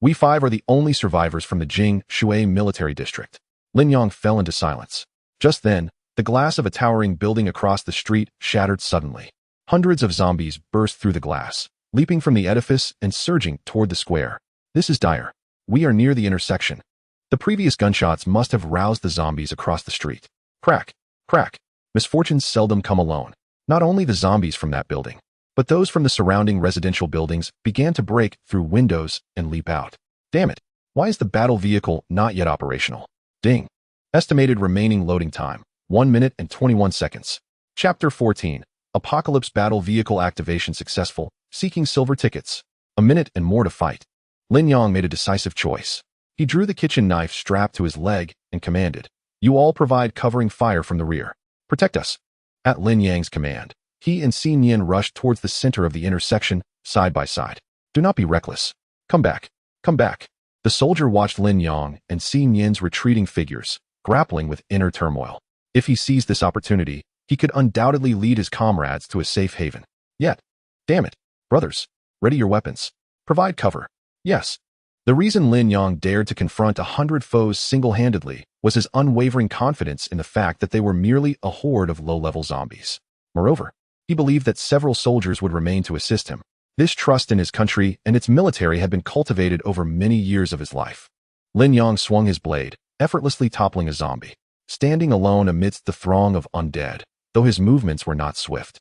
We 5 are the only survivors from the Jing Shui military district." Lin Yang fell into silence. Just then, the glass of a towering building across the street shattered suddenly. Hundreds of zombies burst through the glass, leaping from the edifice and surging toward the square. "This is dire. We are near the intersection." The previous gunshots must have roused the zombies across the street. Crack, crack. Misfortunes seldom come alone. Not only the zombies from that building, but those from the surrounding residential buildings began to break through windows and leap out. Damn it. Why is the battle vehicle not yet operational? Ding. Estimated remaining loading time, 1 minute and 21 seconds. Chapter 14. Apocalypse Battle Vehicle Activation Successful, Seeking Silver Tickets. A minute and more to fight. Lin Yang made a decisive choice. He drew the kitchen knife strapped to his leg and commanded, "You all provide covering fire from the rear. Protect us." At Lin Yang's command, he and Xin Yan rushed towards the center of the intersection, side by side. "Do not be reckless. Come back. Come back." The soldier watched Lin Yang and Xin Yan's retreating figures, grappling with inner turmoil. If he seized this opportunity, he could undoubtedly lead his comrades to a safe haven. Yet, damn it, brothers, ready your weapons. Provide cover. Yes. The reason Lin Yang dared to confront 100 foes single-handedly was his unwavering confidence in the fact that they were merely a horde of low-level zombies. Moreover, he believed that several soldiers would remain to assist him. This trust in his country and its military had been cultivated over many years of his life. Lin Yang swung his blade, effortlessly toppling a zombie, standing alone amidst the throng of undead, though his movements were not swift.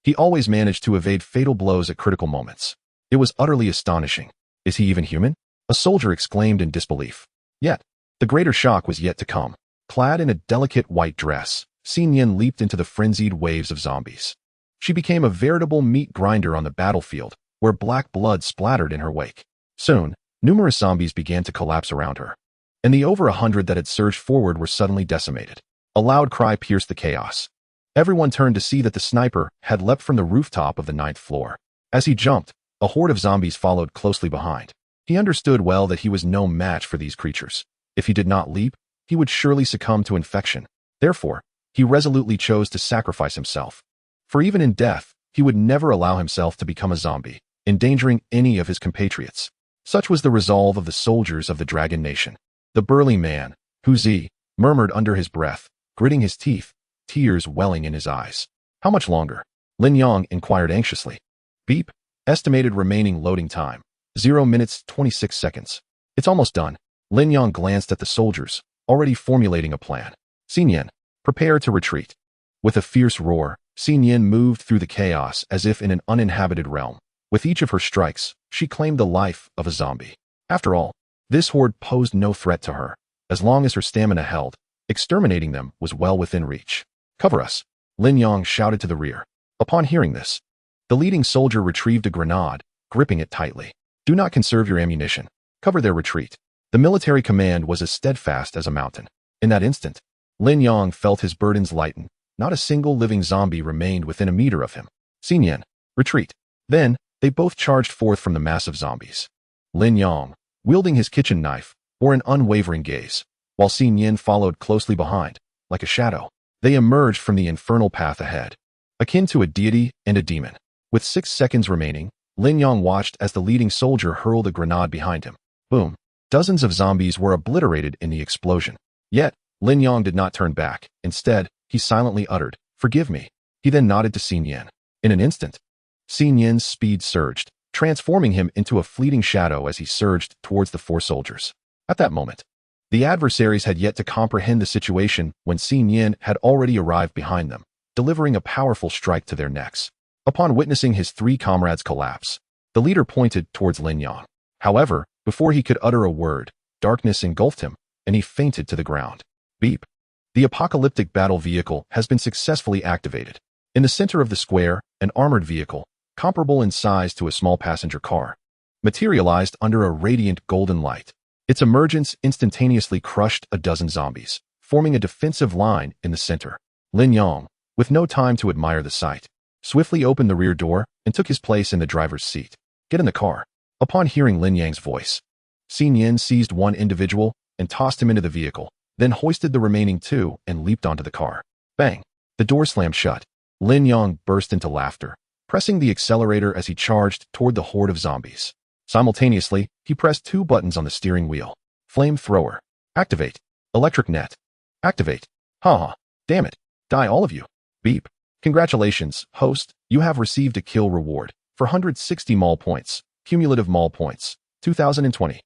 He always managed to evade fatal blows at critical moments. It was utterly astonishing. Is he even human? A soldier exclaimed in disbelief. Yet, the greater shock was yet to come. Clad in a delicate white dress, Xin Yin leaped into the frenzied waves of zombies. She became a veritable meat grinder on the battlefield, where black blood splattered in her wake. Soon, numerous zombies began to collapse around her, and the over 100 that had surged forward were suddenly decimated. A loud cry pierced the chaos. Everyone turned to see that the sniper had leapt from the rooftop of the 9th floor. As he jumped, a horde of zombies followed closely behind. He understood well that he was no match for these creatures. If he did not leap, he would surely succumb to infection. Therefore, he resolutely chose to sacrifice himself. For even in death, he would never allow himself to become a zombie, endangering any of his compatriots. Such was the resolve of the soldiers of the Dragon Nation. The burly man, Hu Zi, murmured under his breath, gritting his teeth, tears welling in his eyes. How much longer? Lin Yang inquired anxiously. Beep. Estimated remaining loading time. 0 minutes 26 seconds. It's almost done. Lin Yang glanced at the soldiers, already formulating a plan. Xin Yin, prepare to retreat. With a fierce roar, Xin Yin moved through the chaos as if in an uninhabited realm. With each of her strikes, she claimed the life of a zombie. After all, this horde posed no threat to her. As long as her stamina held, exterminating them was well within reach. Cover us, Lin Yang shouted to the rear. Upon hearing this, the leading soldier retrieved a grenade, gripping it tightly. Do not conserve your ammunition. Cover their retreat. The military command was as steadfast as a mountain. In that instant, Lin Yang felt his burdens lighten. Not a single living zombie remained within a meter of him. Xin Yin, retreat. Then, they both charged forth from the mass of zombies. Lin Yang, wielding his kitchen knife, bore an unwavering gaze, while Xin Yin followed closely behind, like a shadow. They emerged from the infernal path ahead, akin to a deity and a demon. With 6 seconds remaining, Lin Yang watched as the leading soldier hurled a grenade behind him. Boom. Dozens of zombies were obliterated in the explosion. Yet, Lin Yang did not turn back. Instead, he silently uttered, "Forgive me." He then nodded to Xin Yin. In an instant, Xin Yin's speed surged, transforming him into a fleeting shadow as he surged towards the 4 soldiers. At that moment, the adversaries had yet to comprehend the situation when Xin Yin had already arrived behind them, delivering a powerful strike to their necks. Upon witnessing his 3 comrades collapse, the leader pointed towards Lin Yang. However, before he could utter a word, darkness engulfed him, and he fainted to the ground. Beep. The apocalyptic battle vehicle has been successfully activated. In the center of the square, an armored vehicle, comparable in size to a small passenger car, materialized under a radiant golden light. Its emergence instantaneously crushed a dozen zombies, forming a defensive line in the center. Lin Yang, with no time to admire the sight, swiftly opened the rear door and took his place in the driver's seat. Get in the car. Upon hearing Lin Yang's voice, Xin Yin seized one individual and tossed him into the vehicle, then hoisted the remaining 2 and leaped onto the car. Bang! The door slammed shut. Lin Yang burst into laughter, pressing the accelerator as he charged toward the horde of zombies. Simultaneously, he pressed 2 buttons on the steering wheel. Flamethrower. Activate. Electric net. Activate. Haha. Damn it. Die all of you. Beep. Congratulations, host. You have received a kill reward for 160 mall points. Cumulative mall points. 2020.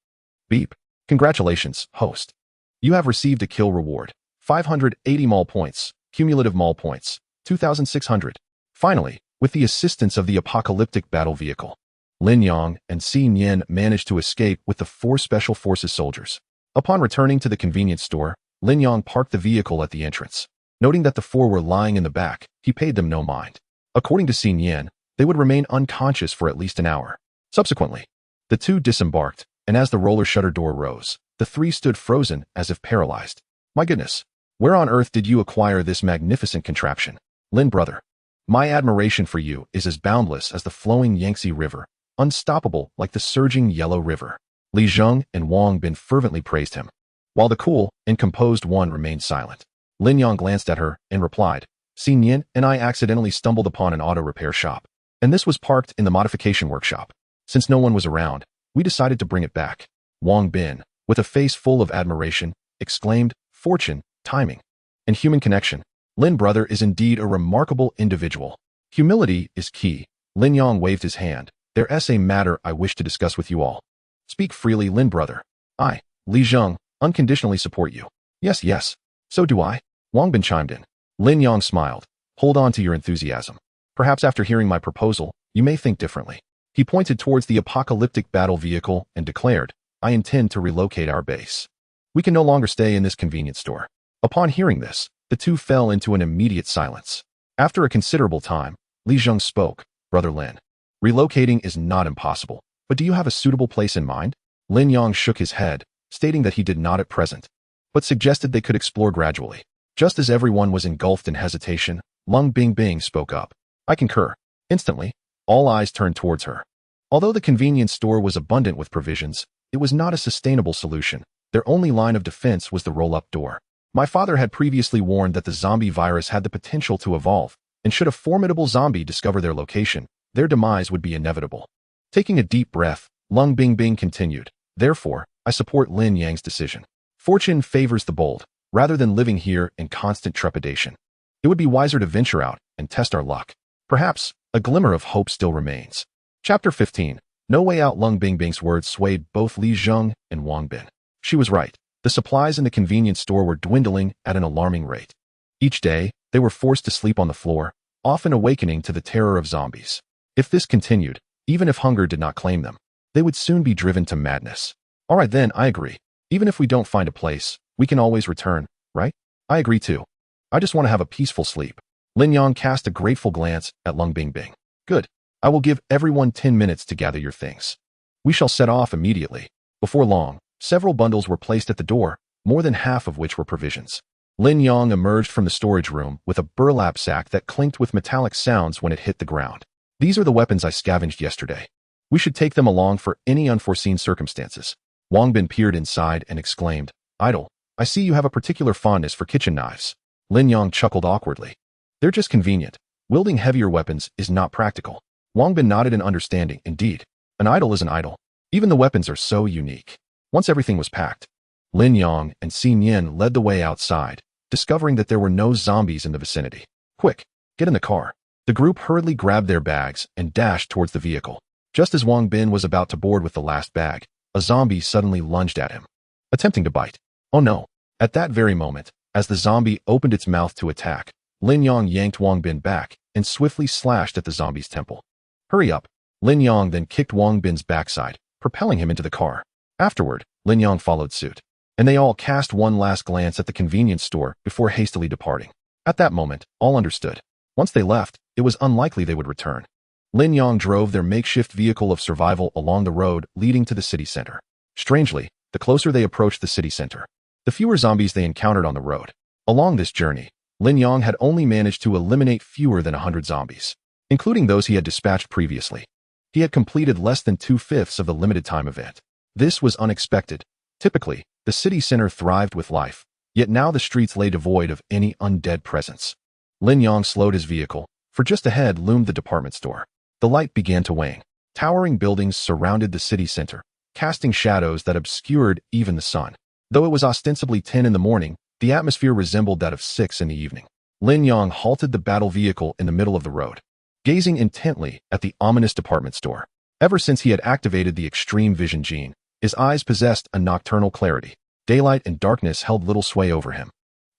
Beep. Congratulations, host. You have received a kill reward. 580 mall points. Cumulative mall points. 2,600. Finally, with the assistance of the apocalyptic battle vehicle, Lin Yang and Xin Yin managed to escape with the 4 Special Forces soldiers. Upon returning to the convenience store, Lin Yang parked the vehicle at the entrance. Noting that the 4 were lying in the back, he paid them no mind. According to Xin Yin, they would remain unconscious for at least an hour. Subsequently, the 2 disembarked, and as the roller shutter door rose, the 3 stood frozen as if paralyzed. My goodness, where on earth did you acquire this magnificent contraption? Lin brother, my admiration for you is as boundless as the flowing Yangtze River, unstoppable like the surging Yellow River. Li Zheng and Wang Bin fervently praised him, while the cool and composed one remained silent. Lin Yang glanced at her and replied, Xin Yin and I accidentally stumbled upon an auto repair shop, and this was parked in the modification workshop. Since no one was around, we decided to bring it back. Wang Bin, with a face full of admiration, exclaimed, fortune, timing, and human connection. Lin brother is indeed a remarkable individual. Humility is key. Lin Yang waved his hand. There is a matter I wish to discuss with you all. Speak freely, Lin brother. I, Li Zheng, unconditionally support you. Yes, yes. So do I. Wang Bin chimed in. Lin Yang smiled. Hold on to your enthusiasm. Perhaps after hearing my proposal, you may think differently. He pointed towards the apocalyptic battle vehicle and declared, I intend to relocate our base. We can no longer stay in this convenience store. Upon hearing this, the two fell into an immediate silence. After a considerable time, Li Zheng spoke, Brother Lin. Relocating is not impossible, but do you have a suitable place in mind? Lin Yang shook his head, stating that he did not at present, but suggested they could explore gradually. Just as everyone was engulfed in hesitation, Lung Bingbing spoke up. I concur. Instantly, all eyes turned towards her. Although the convenience store was abundant with provisions, it was not a sustainable solution. Their only line of defense was the roll-up door. My father had previously warned that the zombie virus had the potential to evolve, and should a formidable zombie discover their location, their demise would be inevitable. Taking a deep breath, Lung Bingbing continued, Therefore, I support Lin Yang's decision. Fortune favors the bold, rather than living here in constant trepidation. It would be wiser to venture out and test our luck. Perhaps, a glimmer of hope still remains. Chapter 15. No Way Out. Lung Bingbing's words swayed both Li Zheng and Wang Bin. She was right. The supplies in the convenience store were dwindling at an alarming rate. Each day, they were forced to sleep on the floor, often awakening to the terror of zombies. If this continued, even if hunger did not claim them, they would soon be driven to madness. All right then, I agree. Even if we don't find a place, we can always return, right? I agree too. I just want to have a peaceful sleep. Lin Yang cast a grateful glance at Lung Bingbing. Good. I will give everyone 10 minutes to gather your things. We shall set off immediately. Before long, several bundles were placed at the door, more than half of which were provisions. Lin Yang emerged from the storage room with a burlap sack that clinked with metallic sounds when it hit the ground. These are the weapons I scavenged yesterday. We should take them along for any unforeseen circumstances. Wang Bin peered inside and exclaimed, Idol, I see you have a particular fondness for kitchen knives. Lin Yang chuckled awkwardly. They're just convenient. Wielding heavier weapons is not practical. Wang Bin nodded in understanding. Indeed, an idol is an idol. Even the weapons are so unique. Once everything was packed, Lin Yang and Xi Nian led the way outside, discovering that there were no zombies in the vicinity. Quick, get in the car. The group hurriedly grabbed their bags and dashed towards the vehicle. Just as Wang Bin was about to board with the last bag, a zombie suddenly lunged at him, attempting to bite. Oh no! At that very moment, as the zombie opened its mouth to attack, Lin Yang yanked Wang Bin back and swiftly slashed at the zombie's temple. Hurry up! Lin Yang then kicked Wang Bin's backside, propelling him into the car. Afterward, Lin Yang followed suit, and they all cast one last glance at the convenience store before hastily departing. At that moment, all understood. Once they left, it was unlikely they would return. Lin Yang drove their makeshift vehicle of survival along the road leading to the city center. Strangely, the closer they approached the city center, the fewer zombies they encountered on the road. Along this journey, Lin Yang had only managed to eliminate fewer than 100 zombies, including those he had dispatched previously. He had completed less than 2/5 of the limited time event. This was unexpected. Typically, the city center thrived with life, yet now the streets lay devoid of any undead presence. Lin Yang slowed his vehicle, for just ahead loomed the department store. The light began to wane. Towering buildings surrounded the city center, casting shadows that obscured even the sun. Though it was ostensibly 10 in the morning, the atmosphere resembled that of 6 in the evening. Lin Yang halted the battle vehicle in the middle of the road, gazing intently at the ominous department store. Ever since he had activated the extreme vision gene, his eyes possessed a nocturnal clarity. Daylight and darkness held little sway over him.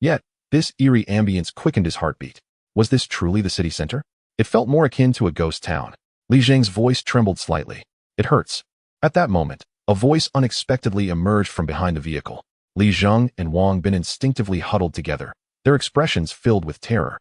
Yet, this eerie ambience quickened his heartbeat. Was this truly the city center? It felt more akin to a ghost town. Li Zheng's voice trembled slightly. It hurts. At that moment, a voice unexpectedly emerged from behind the vehicle. Li Zheng and Wang Bin instinctively huddled together, their expressions filled with terror.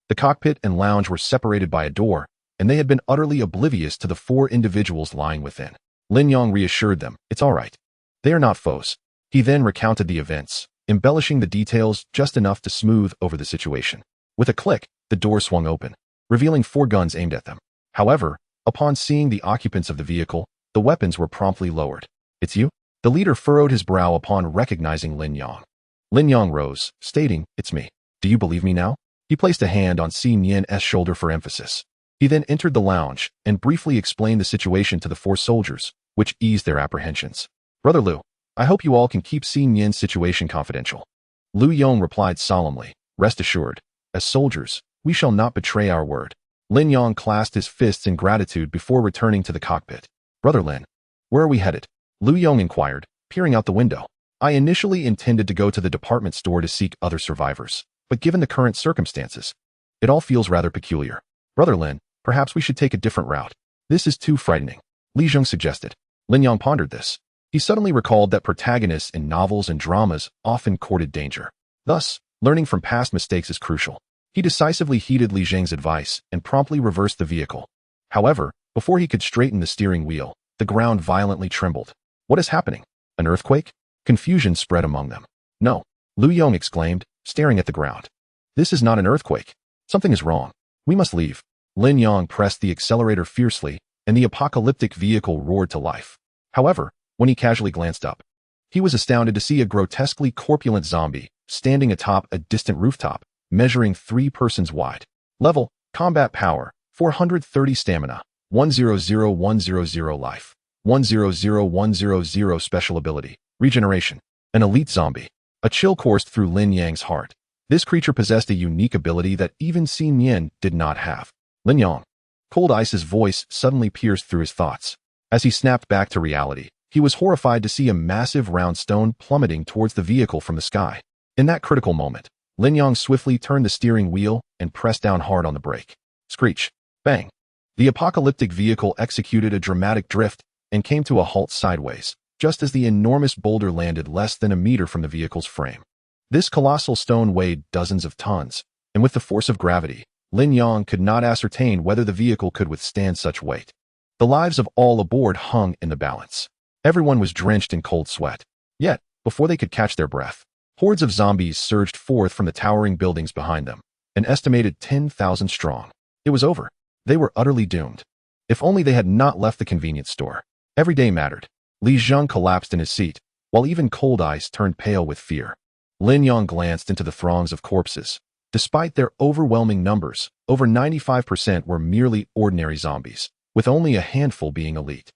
The cockpit and lounge were separated by a door, and they had been utterly oblivious to the 4 individuals lying within. Lin Yang reassured them, it's all right. They are not foes. He then recounted the events, embellishing the details just enough to smooth over the situation. With a click, the door swung open, revealing 4 guns aimed at them. However, upon seeing the occupants of the vehicle, the weapons were promptly lowered. It's you? The leader furrowed his brow upon recognizing Lin Yang. Lin Yang rose, stating, it's me. Do you believe me now? He placed a hand on Xi Nian's shoulder for emphasis. He then entered the lounge and briefly explained the situation to the 4 soldiers, which eased their apprehensions. Brother Liu, I hope you all can keep Xi Nian's situation confidential. Liu Yong replied solemnly, rest assured, as soldiers, we shall not betray our word. Lin Yang clasped his fists in gratitude before returning to the cockpit. Brother Lin, where are we headed? Liu Yong inquired, peering out the window. I initially intended to go to the department store to seek other survivors, but given the current circumstances, it all feels rather peculiar. Brother Lin, perhaps we should take a different route. This is too frightening, Li Zheng suggested. Lin Yang pondered this. He suddenly recalled that protagonists in novels and dramas often courted danger. Thus, learning from past mistakes is crucial. He decisively heeded Li Zheng's advice and promptly reversed the vehicle. However, before he could straighten the steering wheel, the ground violently trembled. What is happening? An earthquake? Confusion spread among them. No, Lu Yong exclaimed, staring at the ground. This is not an earthquake. Something is wrong. We must leave. Lin Yang pressed the accelerator fiercely, and the apocalyptic vehicle roared to life. However, when he casually glanced up, he was astounded to see a grotesquely corpulent zombie standing atop a distant rooftop, measuring 3 persons wide. Level, combat power, 430 stamina, 100100 life, 100100 special ability, regeneration. An elite zombie. A chill coursed through Lin Yang's heart. This creature possessed a unique ability that even Xin Yin did not have. Lin Yang. Cold Ice's voice suddenly pierced through his thoughts. As he snapped back to reality, he was horrified to see a massive round stone plummeting towards the vehicle from the sky. In that critical moment, Lin Yang swiftly turned the steering wheel and pressed down hard on the brake. Screech. Bang. The apocalyptic vehicle executed a dramatic drift and came to a halt sideways, just as the enormous boulder landed less than a meter from the vehicle's frame. This colossal stone weighed dozens of tons, and with the force of gravity, Lin Yang could not ascertain whether the vehicle could withstand such weight. The lives of all aboard hung in the balance. Everyone was drenched in cold sweat. Yet, before they could catch their breath, hordes of zombies surged forth from the towering buildings behind them, an estimated 10,000 strong. It was over. They were utterly doomed. If only they had not left the convenience store. Every day mattered. Li Zheng collapsed in his seat, while even Cold Ice turned pale with fear. Lin Yang glanced into the throngs of corpses. Despite their overwhelming numbers, over 95% were merely ordinary zombies, with only a handful being elite.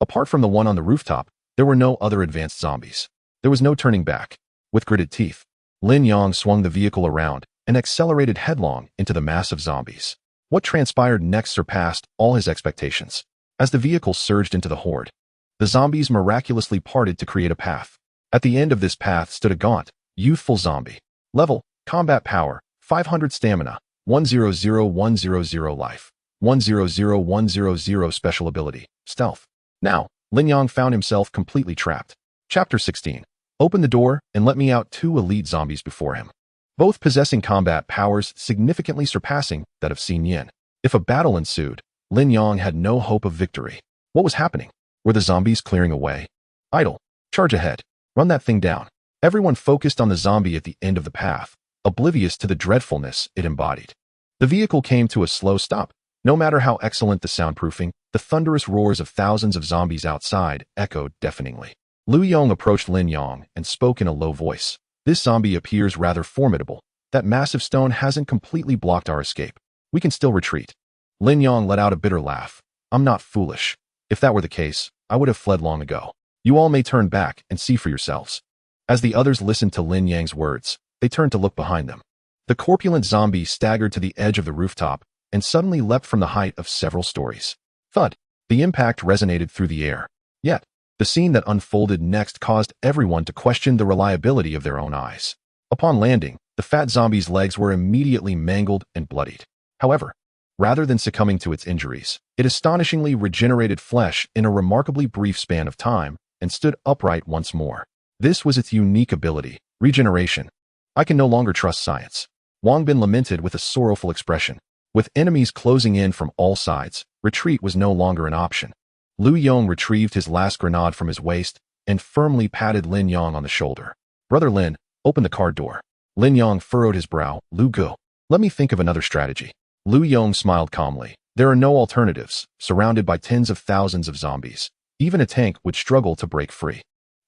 Apart from the one on the rooftop, there were no other advanced zombies. There was no turning back. With gritted teeth, Lin Yang swung the vehicle around and accelerated headlong into the mass of zombies. What transpired next surpassed all his expectations. As the vehicle surged into the horde, the zombies miraculously parted to create a path. At the end of this path stood a gaunt, youthful zombie. Level, combat power, 500 stamina, 100100 life, 100100 special ability, stealth. Now, Lin Yang found himself completely trapped. Chapter 16. Open the door and let me out 2 elite zombies before him. Both possessing combat powers significantly surpassing that of Xin Yin. If a battle ensued, Lin Yang had no hope of victory. What was happening? Were the zombies clearing away? Idle. Charge ahead. Run that thing down. Everyone focused on the zombie at the end of the path, oblivious to the dreadfulness it embodied. The vehicle came to a slow stop. No matter how excellent the soundproofing, the thunderous roars of thousands of zombies outside echoed deafeningly. Lu Yong approached Lin Yang and spoke in a low voice. This zombie appears rather formidable. That massive stone hasn't completely blocked our escape. We can still retreat. Lin Yang let out a bitter laugh. I'm not foolish. If that were the case, I would have fled long ago. You all may turn back and see for yourselves. As the others listened to Lin Yang's words, they turned to look behind them. The corpulent zombie staggered to the edge of the rooftop and suddenly leapt from the height of several stories. Thud! The impact resonated through the air. Yet, the scene that unfolded next caused everyone to question the reliability of their own eyes. Upon landing, the fat zombie's legs were immediately mangled and bloodied. However, rather than succumbing to its injuries, it astonishingly regenerated flesh in a remarkably brief span of time and stood upright once more. This was its unique ability, regeneration. I can no longer trust science. Wang Bin lamented with a sorrowful expression. With enemies closing in from all sides, retreat was no longer an option. Lu Yong retrieved his last grenade from his waist and firmly patted Lin Yang on the shoulder. Brother Lin, open the car door. Lin Yang furrowed his brow. Lu Go. Let me think of another strategy. Lu Yong smiled calmly. There are no alternatives, surrounded by tens of thousands of zombies. Even a tank would struggle to break free.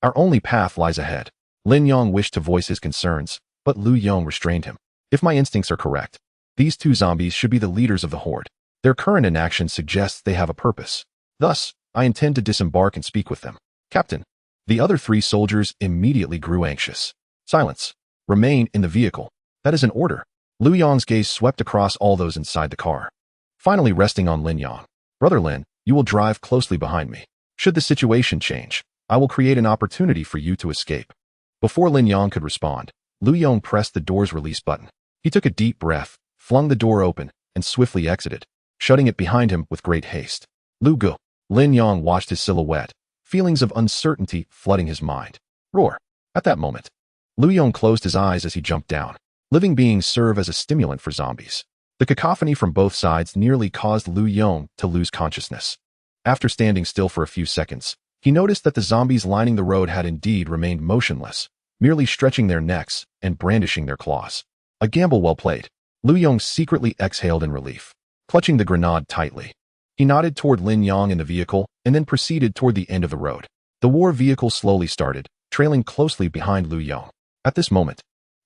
Our only path lies ahead. Lin Yang wished to voice his concerns, but Lu Yong restrained him. If my instincts are correct, these 2 zombies should be the leaders of the horde. Their current inaction suggests they have a purpose. Thus, I intend to disembark and speak with them. Captain. The other 3 soldiers immediately grew anxious. Silence. Remain in the vehicle. That is an order. Lu Yong's gaze swept across all those inside the car, finally resting on Lin Yang. Brother Lin, you will drive closely behind me. Should the situation change, I will create an opportunity for you to escape. Before Lin Yang could respond, Lu Yong pressed the door's release button. He took a deep breath, flung the door open, and swiftly exited. shutting it behind him with great haste. Lu Gu. Lin Yong watched his silhouette, feelings of uncertainty flooding his mind. Roar. At that moment, Lu Yong closed his eyes as he jumped down. Living beings serve as a stimulant for zombies. The cacophony from both sides nearly caused Lu Yong to lose consciousness. After standing still for a few seconds, he noticed that the zombies lining the road had indeed remained motionless, merely stretching their necks and brandishing their claws. A gamble well played. Lu Yong secretly exhaled in relief, clutching the grenade tightly. He nodded toward Lin Yong in the vehicle and then proceeded toward the end of the road. The war vehicle slowly started, trailing closely behind Lu Yong. At this moment,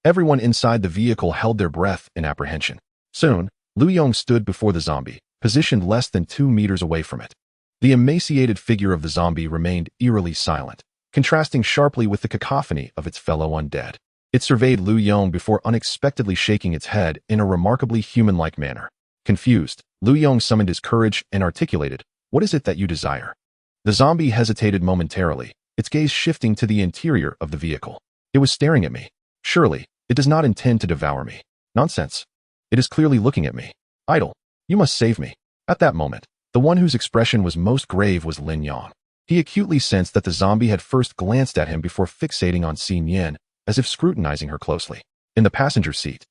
everyone inside the vehicle held their breath in apprehension. Soon, Lu Yong stood before the zombie, positioned less than 2 meters away from it. The emaciated figure of the zombie remained eerily silent, contrasting sharply with the cacophony of its fellow undead. It surveyed Lu Yong before unexpectedly shaking its head in a remarkably human-like manner. Confused, Lu Yong summoned his courage and articulated, "What is it that you desire?" The zombie hesitated momentarily, its gaze shifting to the interior of the vehicle. It was staring at me. Surely, it does not intend to devour me. Nonsense. It is clearly looking at me. Idle. You must save me. At that moment, the one whose expression was most grave was Lin Yong. He acutely sensed that the zombie had first glanced at him before fixating on Xin Yan, as if scrutinizing her closely. In the passenger seat,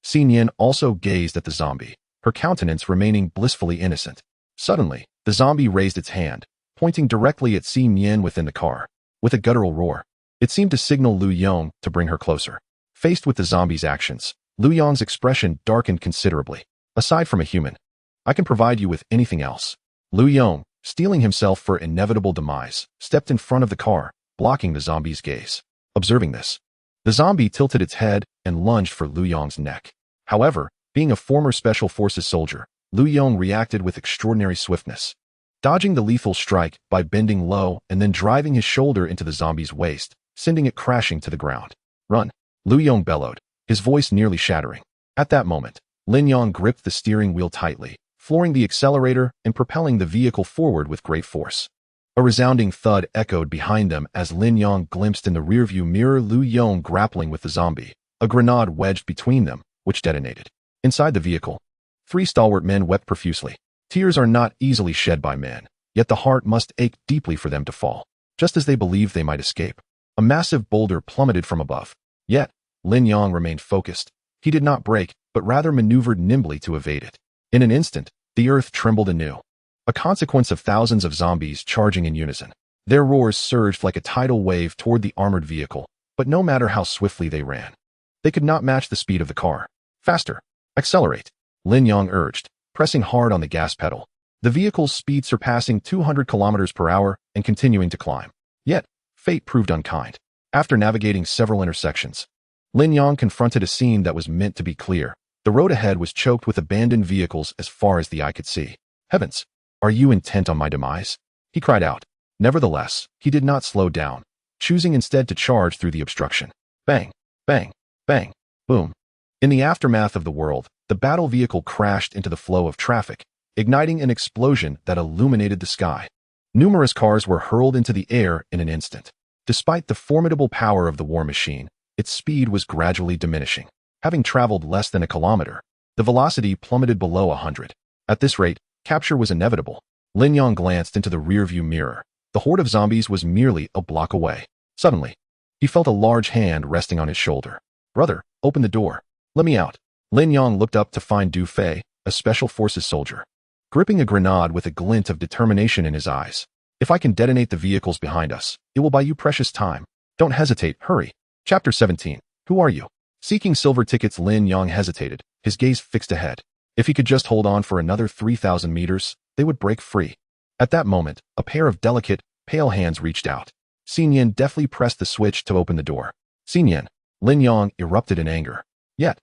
Xin Yan also gazed at the zombie, her countenance remaining blissfully innocent. Suddenly, the zombie raised its hand, pointing directly at Xin Yan within the car. With a guttural roar, it seemed to signal Lu Yong to bring her closer. Faced with the zombie's actions, Lu Yong's expression darkened considerably. Aside from a human, I can provide you with anything else. Lu Yong, steeling himself for inevitable demise, stepped in front of the car, blocking the zombie's gaze. Observing this, the zombie tilted its head and lunged for Lu Yong's neck. However, being a former Special Forces soldier, Lu Yong reacted with extraordinary swiftness, dodging the lethal strike by bending low and then driving his shoulder into the zombie's waist, sending it crashing to the ground. Run! Lu Yong bellowed, his voice nearly shattering. At that moment, Lin Yong gripped the steering wheel tightly, flooring the accelerator and propelling the vehicle forward with great force. A resounding thud echoed behind them as Lin Yong glimpsed in the rearview mirror Lu Yong grappling with the zombie, a grenade wedged between them, which detonated. Inside the vehicle, 3 stalwart men wept profusely. Tears are not easily shed by men, yet the heart must ache deeply for them to fall, just as they believed they might escape. A massive boulder plummeted from above. Yet, Lin Yong remained focused. He did not break, but rather maneuvered nimbly to evade it. In an instant, the earth trembled anew, a consequence of thousands of zombies charging in unison. Their roars surged like a tidal wave toward the armored vehicle, but no matter how swiftly they ran, they could not match the speed of the car. Faster! Accelerate! Lin Yong urged, pressing hard on the gas pedal. The vehicle's speed surpassing 200 kilometers per hour and continuing to climb. Yet, fate proved unkind. After navigating several intersections, Lin Yong confronted a scene that was meant to be clear. The road ahead was choked with abandoned vehicles as far as the eye could see. Heavens! Are you intent on my demise? He cried out. Nevertheless, he did not slow down, choosing instead to charge through the obstruction. Bang! Bang! Bang! Boom! In the aftermath of the world, the battle vehicle crashed into the flow of traffic, igniting an explosion that illuminated the sky. Numerous cars were hurled into the air in an instant. Despite the formidable power of the war machine, its speed was gradually diminishing. Having traveled less than a kilometer, the velocity plummeted below 100. At this rate, capture was inevitable. Lin Yong glanced into the rearview mirror. The horde of zombies was merely a block away. Suddenly, he felt a large hand resting on his shoulder. Brother, open the door. Let me out. Lin Yong looked up to find Du Fei, a Special Forces soldier, gripping a grenade with a glint of determination in his eyes. If I can detonate the vehicles behind us, it will buy you precious time. Don't hesitate, hurry. Chapter 17. Who are you? Seeking silver tickets, Lin Yong hesitated, his gaze fixed ahead. If he could just hold on for another 3,000 meters, they would break free. At that moment, a pair of delicate, pale hands reached out. Xin Yan deftly pressed the switch to open the door. Xin Yan. Lin Yong erupted in anger. Yet,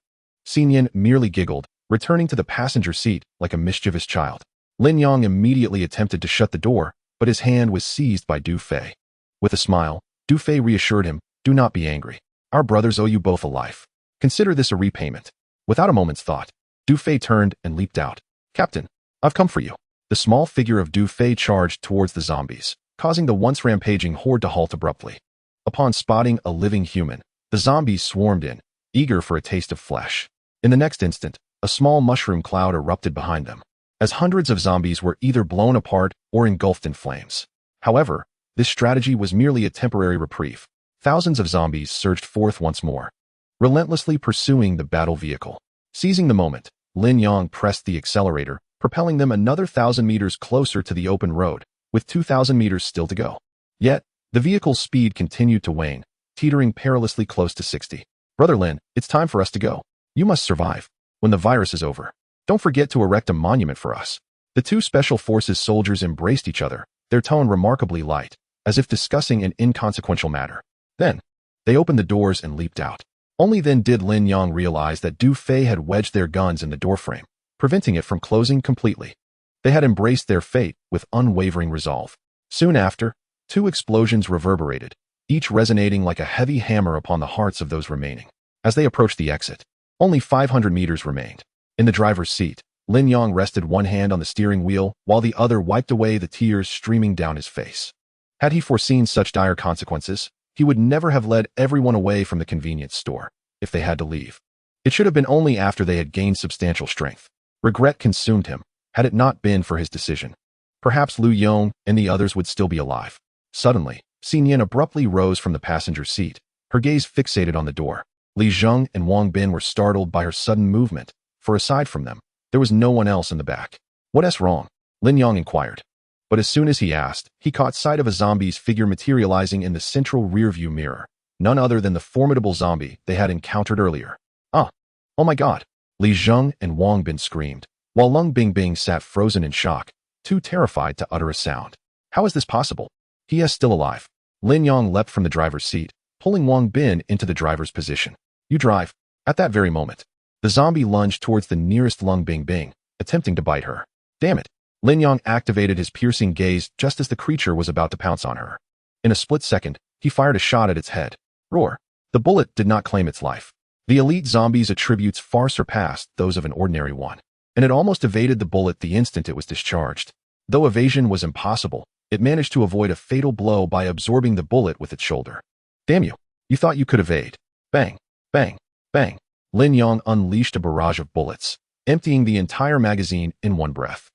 Xin Yan merely giggled, returning to the passenger seat like a mischievous child. Lin Yong immediately attempted to shut the door, but his hand was seized by Du Fei. With a smile, Du Fei reassured him, do not be angry. Our brothers owe you both a life. Consider this a repayment. Without a moment's thought, Du Fei turned and leaped out. Captain, I've come for you. The small figure of Du Fei charged towards the zombies, causing the once rampaging horde to halt abruptly. Upon spotting a living human, the zombies swarmed in, eager for a taste of flesh. In the next instant, a small mushroom cloud erupted behind them. as hundreds of zombies were either blown apart or engulfed in flames. However, this strategy was merely a temporary reprieve. Thousands of zombies surged forth once more, relentlessly pursuing the battle vehicle. Seizing the moment, Lin Yang pressed the accelerator, propelling them another 1,000 meters closer to the open road, with 2,000 meters still to go. Yet, the vehicle's speed continued to wane, teetering perilously close to 60. Brother Lin, it's time for us to go. You must survive. When the virus is over, don't forget to erect a monument for us. The two Special Forces soldiers embraced each other, their tone remarkably light, as if discussing an inconsequential matter. Then, they opened the doors and leaped out. Only then did Lin Yang realize that Du Fei had wedged their guns in the doorframe, preventing it from closing completely. They had embraced their fate with unwavering resolve. Soon after, two explosions reverberated, each resonating like a heavy hammer upon the hearts of those remaining. As they approached the exit, only 500 meters remained. In the driver's seat, Lin Yang rested one hand on the steering wheel while the other wiped away the tears streaming down his face. Had he foreseen such dire consequences, he would never have led everyone away from the convenience store, if they had to leave. It should have been only after they had gained substantial strength. Regret consumed him, had it not been for his decision. Perhaps Lu Yong and the others would still be alive. Suddenly, Xin Yan abruptly rose from the passenger seat, her gaze fixated on the door. Li Zheng and Wang Bin were startled by her sudden movement, for aside from them, there was no one else in the back. What's wrong? Lin Yang inquired. But as soon as he asked, he caught sight of a zombie's figure materializing in the central rearview mirror, none other than the formidable zombie they had encountered earlier. Ah! Oh my god! Li Zheng and Wang Bin screamed, while Lung Bingbing sat frozen in shock, too terrified to utter a sound. How is this possible? He is still alive. Lin Yang leapt from the driver's seat, pulling Wang Bin into the driver's position. You drive. At that very moment, the zombie lunged towards the nearest Lung Bingbing, attempting to bite her. Damn it! Lin Yang activated his piercing gaze just as the creature was about to pounce on her. In a split second, he fired a shot at its head. Roar! The bullet did not claim its life. The elite zombie's attributes far surpassed those of an ordinary one, and it almost evaded the bullet the instant it was discharged. Though evasion was impossible, it managed to avoid a fatal blow by absorbing the bullet with its shoulder. Damn you! You thought you could evade. Bang! Bang! Bang! Lin Yang unleashed a barrage of bullets, emptying the entire magazine in one breath.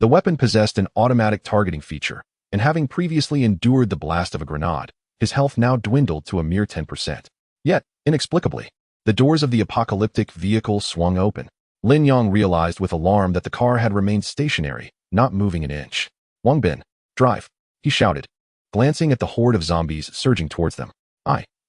The weapon possessed an automatic targeting feature, and having previously endured the blast of a grenade, his health now dwindled to a mere 10%. Yet, inexplicably, the doors of the apocalyptic vehicle swung open. Lin Yang realized with alarm that the car had remained stationary, not moving an inch. Wang Bin, drive, he shouted, glancing at the horde of zombies surging towards them.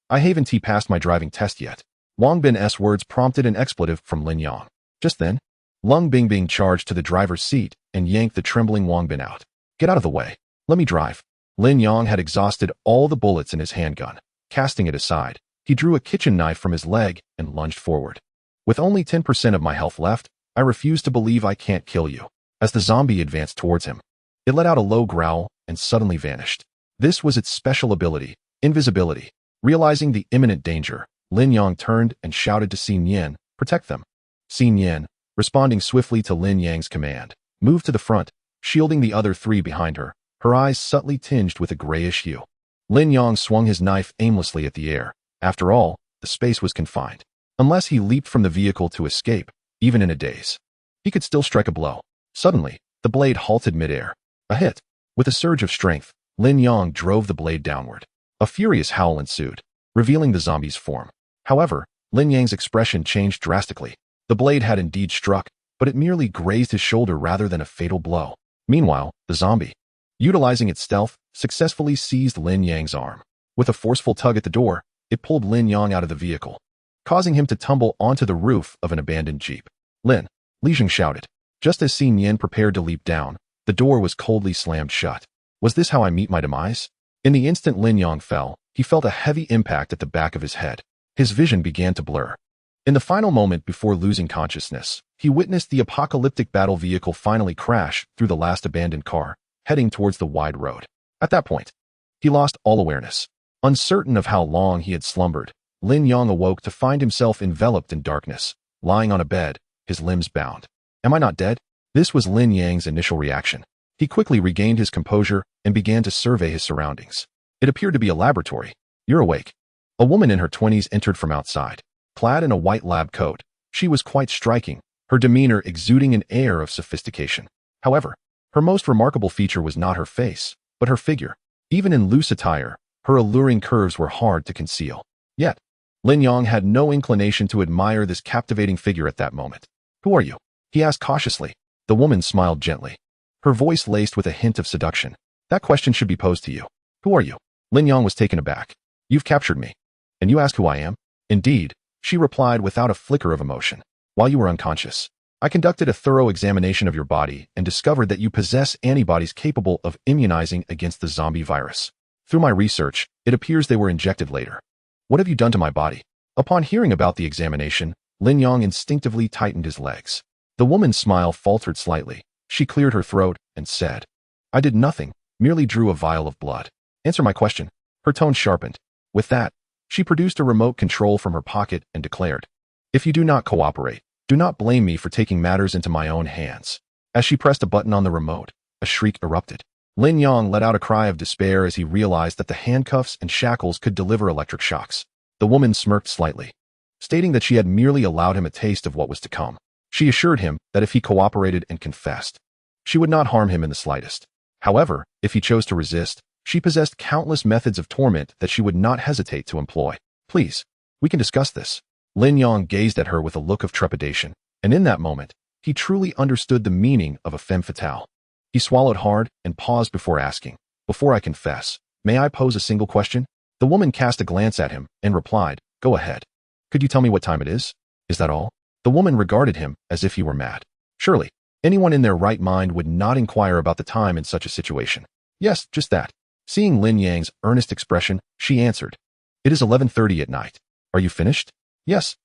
I haven't passed my driving test yet. Wang Bin's words prompted an expletive from Lin Yang. Just then, Lung Bingbing charged to the driver's seat and yanked the trembling Wang Bin out. Get out of the way. Let me drive. Lin Yang had exhausted all the bullets in his handgun. Casting it aside, he drew a kitchen knife from his leg and lunged forward. With only 10% of my health left, I refuse to believe I can't kill you. As the zombie advanced towards him, it let out a low growl and suddenly vanished. This was its special ability, invisibility. Realizing the imminent danger, Lin Yang turned and shouted to Xin Yan, protect them. Xin Yan, responding swiftly to Lin Yang's command, moved to the front, shielding the other three behind her, her eyes subtly tinged with a grayish hue. Lin Yang swung his knife aimlessly at the air. After all, the space was confined. Unless he leaped from the vehicle to escape, even in a daze, he could still strike a blow. Suddenly, the blade halted midair. A hit. With a surge of strength, Lin Yang drove the blade downward. A furious howl ensued, revealing the zombie's form. However, Lin Yang's expression changed drastically. The blade had indeed struck, but it merely grazed his shoulder rather than a fatal blow. Meanwhile, the zombie, utilizing its stealth, successfully seized Lin Yang's arm. With a forceful tug at the door, it pulled Lin Yang out of the vehicle, causing him to tumble onto the roof of an abandoned jeep. Li Zheng shouted. Just as Xin Yan prepared to leap down, the door was coldly slammed shut. Was this how I meet my demise? In the instant Lin Yang fell, he felt a heavy impact at the back of his head. His vision began to blur. In the final moment before losing consciousness, he witnessed the apocalyptic battle vehicle finally crash through the last abandoned car, heading towards the wide road. At that point, he lost all awareness. Uncertain of how long he had slumbered, Lin Yang awoke to find himself enveloped in darkness, lying on a bed, his limbs bound. Am I not dead? This was Lin Yang's initial reaction. He quickly regained his composure and began to survey his surroundings. It appeared to be a laboratory. You're awake. A woman in her 20s entered from outside. Clad in a white lab coat, she was quite striking, her demeanor exuding an air of sophistication. However, her most remarkable feature was not her face, but her figure. Even in loose attire, her alluring curves were hard to conceal. Yet, Lin Yang had no inclination to admire this captivating figure at that moment. "Who are you?" he asked cautiously. The woman smiled gently, her voice laced with a hint of seduction. "That question should be posed to you. Who are you?" Lin Yang was taken aback. "You've captured me. And you ask who I am?" "Indeed," she replied without a flicker of emotion. "While you were unconscious, I conducted a thorough examination of your body and discovered that you possess antibodies capable of immunizing against the zombie virus. Through my research, it appears they were injected later. What have you done to my body?" Upon hearing about the examination, Lin Yang instinctively tightened his legs. The woman's smile faltered slightly. She cleared her throat and said, "I did nothing, merely drew a vial of blood." "Answer my question." Her tone sharpened. With that, she produced a remote control from her pocket and declared, "If you do not cooperate, do not blame me for taking matters into my own hands." As she pressed a button on the remote, a shriek erupted. Lin Yang let out a cry of despair as he realized that the handcuffs and shackles could deliver electric shocks. The woman smirked slightly, stating that she had merely allowed him a taste of what was to come. She assured him that if he cooperated and confessed, she would not harm him in the slightest. However, if he chose to resist, she possessed countless methods of torment that she would not hesitate to employ. "Please, we can discuss this." Lin Yang gazed at her with a look of trepidation, and in that moment, he truly understood the meaning of a femme fatale. He swallowed hard and paused before asking, "Before I confess, may I pose a single question?" The woman cast a glance at him and replied, "Go ahead. Could you tell me what time it is? Is that all?" The woman regarded him as if he were mad. Surely, anyone in their right mind would not inquire about the time in such a situation. "Yes, just that." Seeing Lin Yang's earnest expression, she answered, "It is 11:30 at night. Are you finished?" Yes,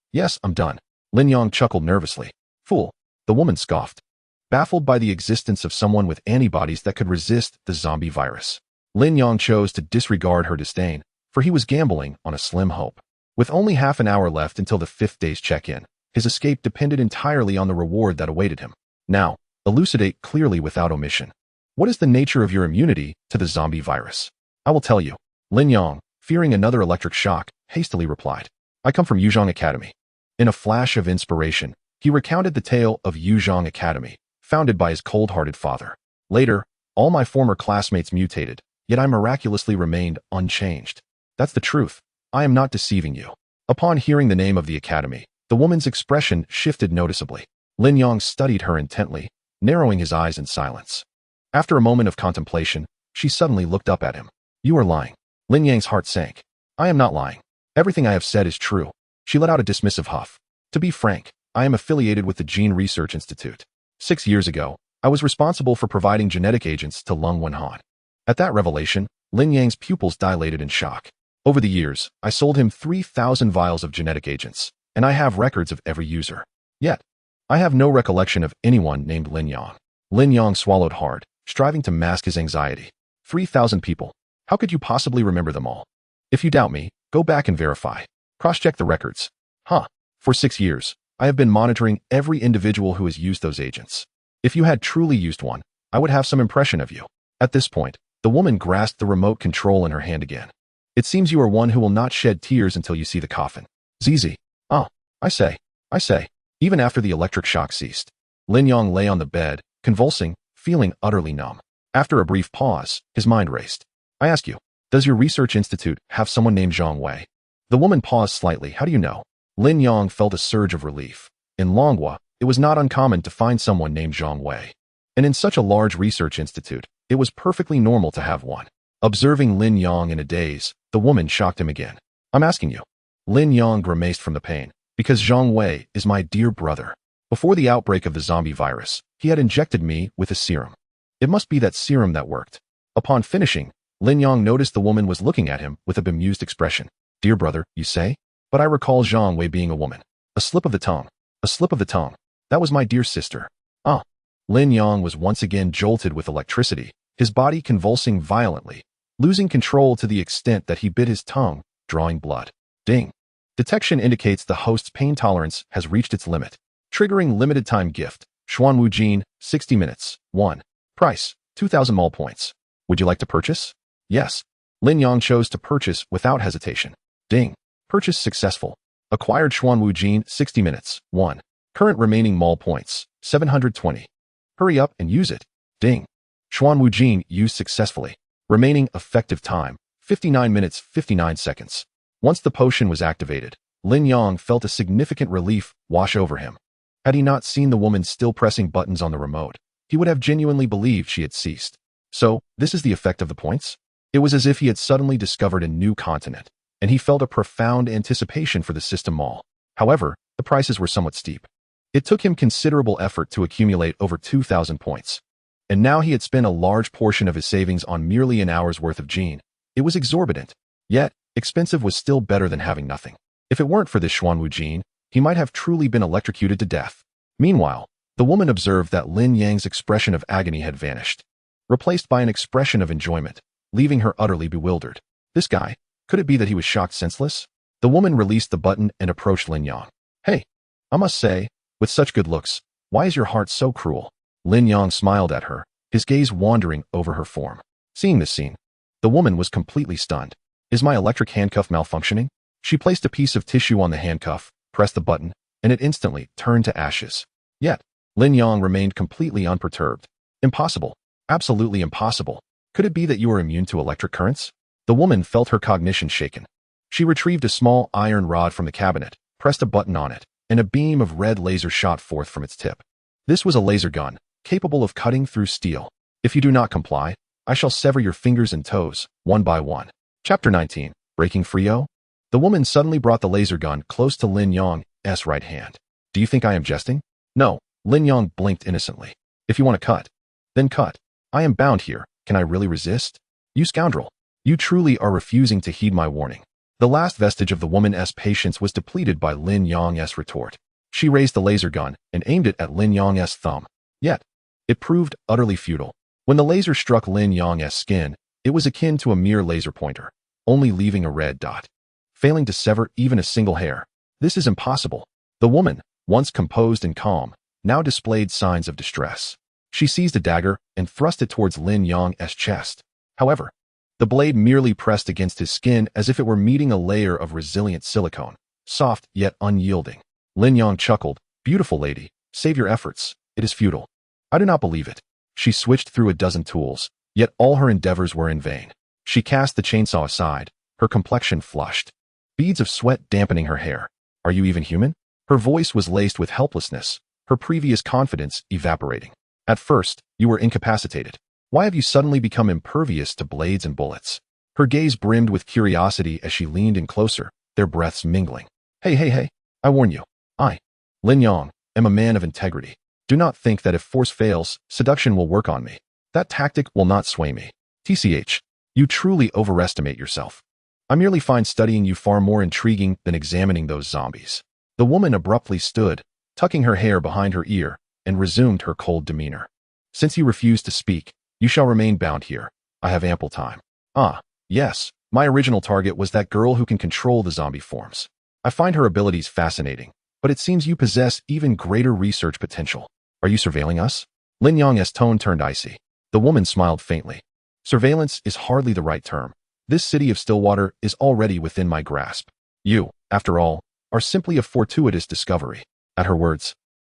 I'm done." Lin Yang chuckled nervously. "Fool." The woman scoffed, baffled by the existence of someone with antibodies that could resist the zombie virus. Lin Yang chose to disregard her disdain, for he was gambling on a slim hope. With only half an hour left until the 5th day's check-in, his escape depended entirely on the reward that awaited him. "Now, elucidate clearly without omission. What is the nature of your immunity to the zombie virus?" "I will tell you." Lin Yang, fearing another electric shock, hastily replied, "I come from Yuzhong Academy." In a flash of inspiration, he recounted the tale of Yuzhong Academy, founded by his cold-hearted father. "Later, all my former classmates mutated, yet I miraculously remained unchanged. That's the truth. I am not deceiving you." Upon hearing the name of the academy, the woman's expression shifted noticeably. Lin Yang studied her intently, narrowing his eyes in silence. After a moment of contemplation, she suddenly looked up at him. "You are lying." Lin Yang's heart sank. "I am not lying. Everything I have said is true." She let out a dismissive huff. "To be frank, I am affiliated with the Gene Research Institute. 6 years ago, I was responsible for providing genetic agents to Lung Wenhan." At that revelation, Lin Yang's pupils dilated in shock. "Over the years, I sold him 3,000 vials of genetic agents, and I have records of every user. Yet, I have no recollection of anyone named Lin Yang." Lin Yang swallowed hard, striving to mask his anxiety. 3,000 people. How could you possibly remember them all? "If you doubt me, go back and verify. Cross-check the records." "Huh. For 6 years, I have been monitoring every individual who has used those agents. If you had truly used one, I would have some impression of you." At this point, the woman grasped the remote control in her hand again. "It seems you are one who will not shed tears until you see the coffin. Zizi." "Oh, I say. Even after the electric shock ceased, Lin Yang lay on the bed, convulsing, feeling utterly numb. After a brief pause, his mind raced. "I ask you, does your research institute have someone named Zhang Wei?" The woman paused slightly. "How do you know?" Lin Yang felt a surge of relief. In Longhua, it was not uncommon to find someone named Zhang Wei. And in such a large research institute, it was perfectly normal to have one. Observing Lin Yang in a daze, the woman shocked him again. "I'm asking you." Lin Yang grimaced from the pain. "Because Zhang Wei is my dear brother. Before the outbreak of the zombie virus, he had injected me with a serum. It must be that serum that worked." Upon finishing, Lin Yang noticed the woman was looking at him with a bemused expression. "Dear brother, you say? But I recall Zhang Wei being a woman. A slip of the tongue. A slip of the tongue. That was my dear sister." "Ah." Lin Yang was once again jolted with electricity, his body convulsing violently, losing control to the extent that he bit his tongue, drawing blood. Ding. Detection indicates the host's pain tolerance has reached its limit. Triggering limited time gift. Xuanwu Jin, 60 minutes. 1. Price, 2,000 mall points. Would you like to purchase? Yes. Lin Yang chose to purchase without hesitation. Ding. Purchase successful. Acquired Xuanwu Jin, 60 minutes. 1. Current remaining mall points, 720. Hurry up and use it. Ding. Xuan Wujin used successfully. Remaining effective time, 59 minutes 59 seconds. Once the potion was activated, Lin Yang felt a significant relief wash over him. Had he not seen the woman still pressing buttons on the remote, he would have genuinely believed she had ceased. So, this is the effect of the points? It was as if he had suddenly discovered a new continent, and he felt a profound anticipation for the system mall. However, the prices were somewhat steep. It took him considerable effort to accumulate over 2,000 points. And now he had spent a large portion of his savings on merely an hour's worth of gene. It was exorbitant. Yet, expensive was still better than having nothing. If it weren't for this Xuanwu gene, he might have truly been electrocuted to death. Meanwhile, the woman observed that Lin Yang's expression of agony had vanished, replaced by an expression of enjoyment, leaving her utterly bewildered. This guy, could it be that he was shocked senseless? The woman released the button and approached Lin Yang. Hey, I must say, with such good looks, why is your heart so cruel? Lin Yang smiled at her, his gaze wandering over her form. Seeing this scene, the woman was completely stunned. Is my electric handcuff malfunctioning? She placed a piece of tissue on the handcuff, pressed the button, and it instantly turned to ashes. Yet, Lin Yang remained completely unperturbed. Impossible. Absolutely impossible. Could it be that you are immune to electric currents? The woman felt her cognition shaken. She retrieved a small iron rod from the cabinet, pressed a button on it, and a beam of red laser shot forth from its tip. This was a laser gun, capable of cutting through steel. If you do not comply, I shall sever your fingers and toes, one by one. Chapter 19. Breaking Frio? The woman suddenly brought the laser gun close to Lin Yang's right hand. Do you think I am jesting? No. Lin Yang blinked innocently. If you want to cut, then cut. I am bound here. Can I really resist? You scoundrel. You truly are refusing to heed my warning. The last vestige of the woman's patience was depleted by Lin Yang's retort. She raised the laser gun and aimed it at Lin Yang's thumb. Yet, it proved utterly futile. When the laser struck Lin Yang's skin, it was akin to a mere laser pointer, only leaving a red dot, failing to sever even a single hair. This is impossible. The woman, once composed and calm, now displayed signs of distress. She seized a dagger and thrust it towards Lin Yang's chest. However, the blade merely pressed against his skin as if it were meeting a layer of resilient silicone, soft yet unyielding. Lin Yang chuckled. Beautiful lady, save your efforts. It is futile. I do not believe it. She switched through a dozen tools, yet all her endeavors were in vain. She cast the chainsaw aside, her complexion flushed, beads of sweat dampening her hair. Are you even human? Her voice was laced with helplessness, her previous confidence evaporating. At first, you were incapacitated. Why have you suddenly become impervious to blades and bullets? Her gaze brimmed with curiosity as she leaned in closer, their breaths mingling. Hey, I warn you. I, Lin Yang, am a man of integrity. Do not think that if force fails, seduction will work on me. That tactic will not sway me. TCH, you truly overestimate yourself. I merely find studying you far more intriguing than examining those zombies. The woman abruptly stood, tucking her hair behind her ear, and resumed her cold demeanor. Since you refuse to speak, you shall remain bound here. I have ample time. Ah, yes, my original target was that girl who can control the zombie forms. I find her abilities fascinating, but it seems you possess even greater research potential. Are you surveilling us? Lin Yang's tone turned icy. The woman smiled faintly. Surveillance is hardly the right term. This city of Stillwater is already within my grasp. You, after all, are simply a fortuitous discovery. At her words,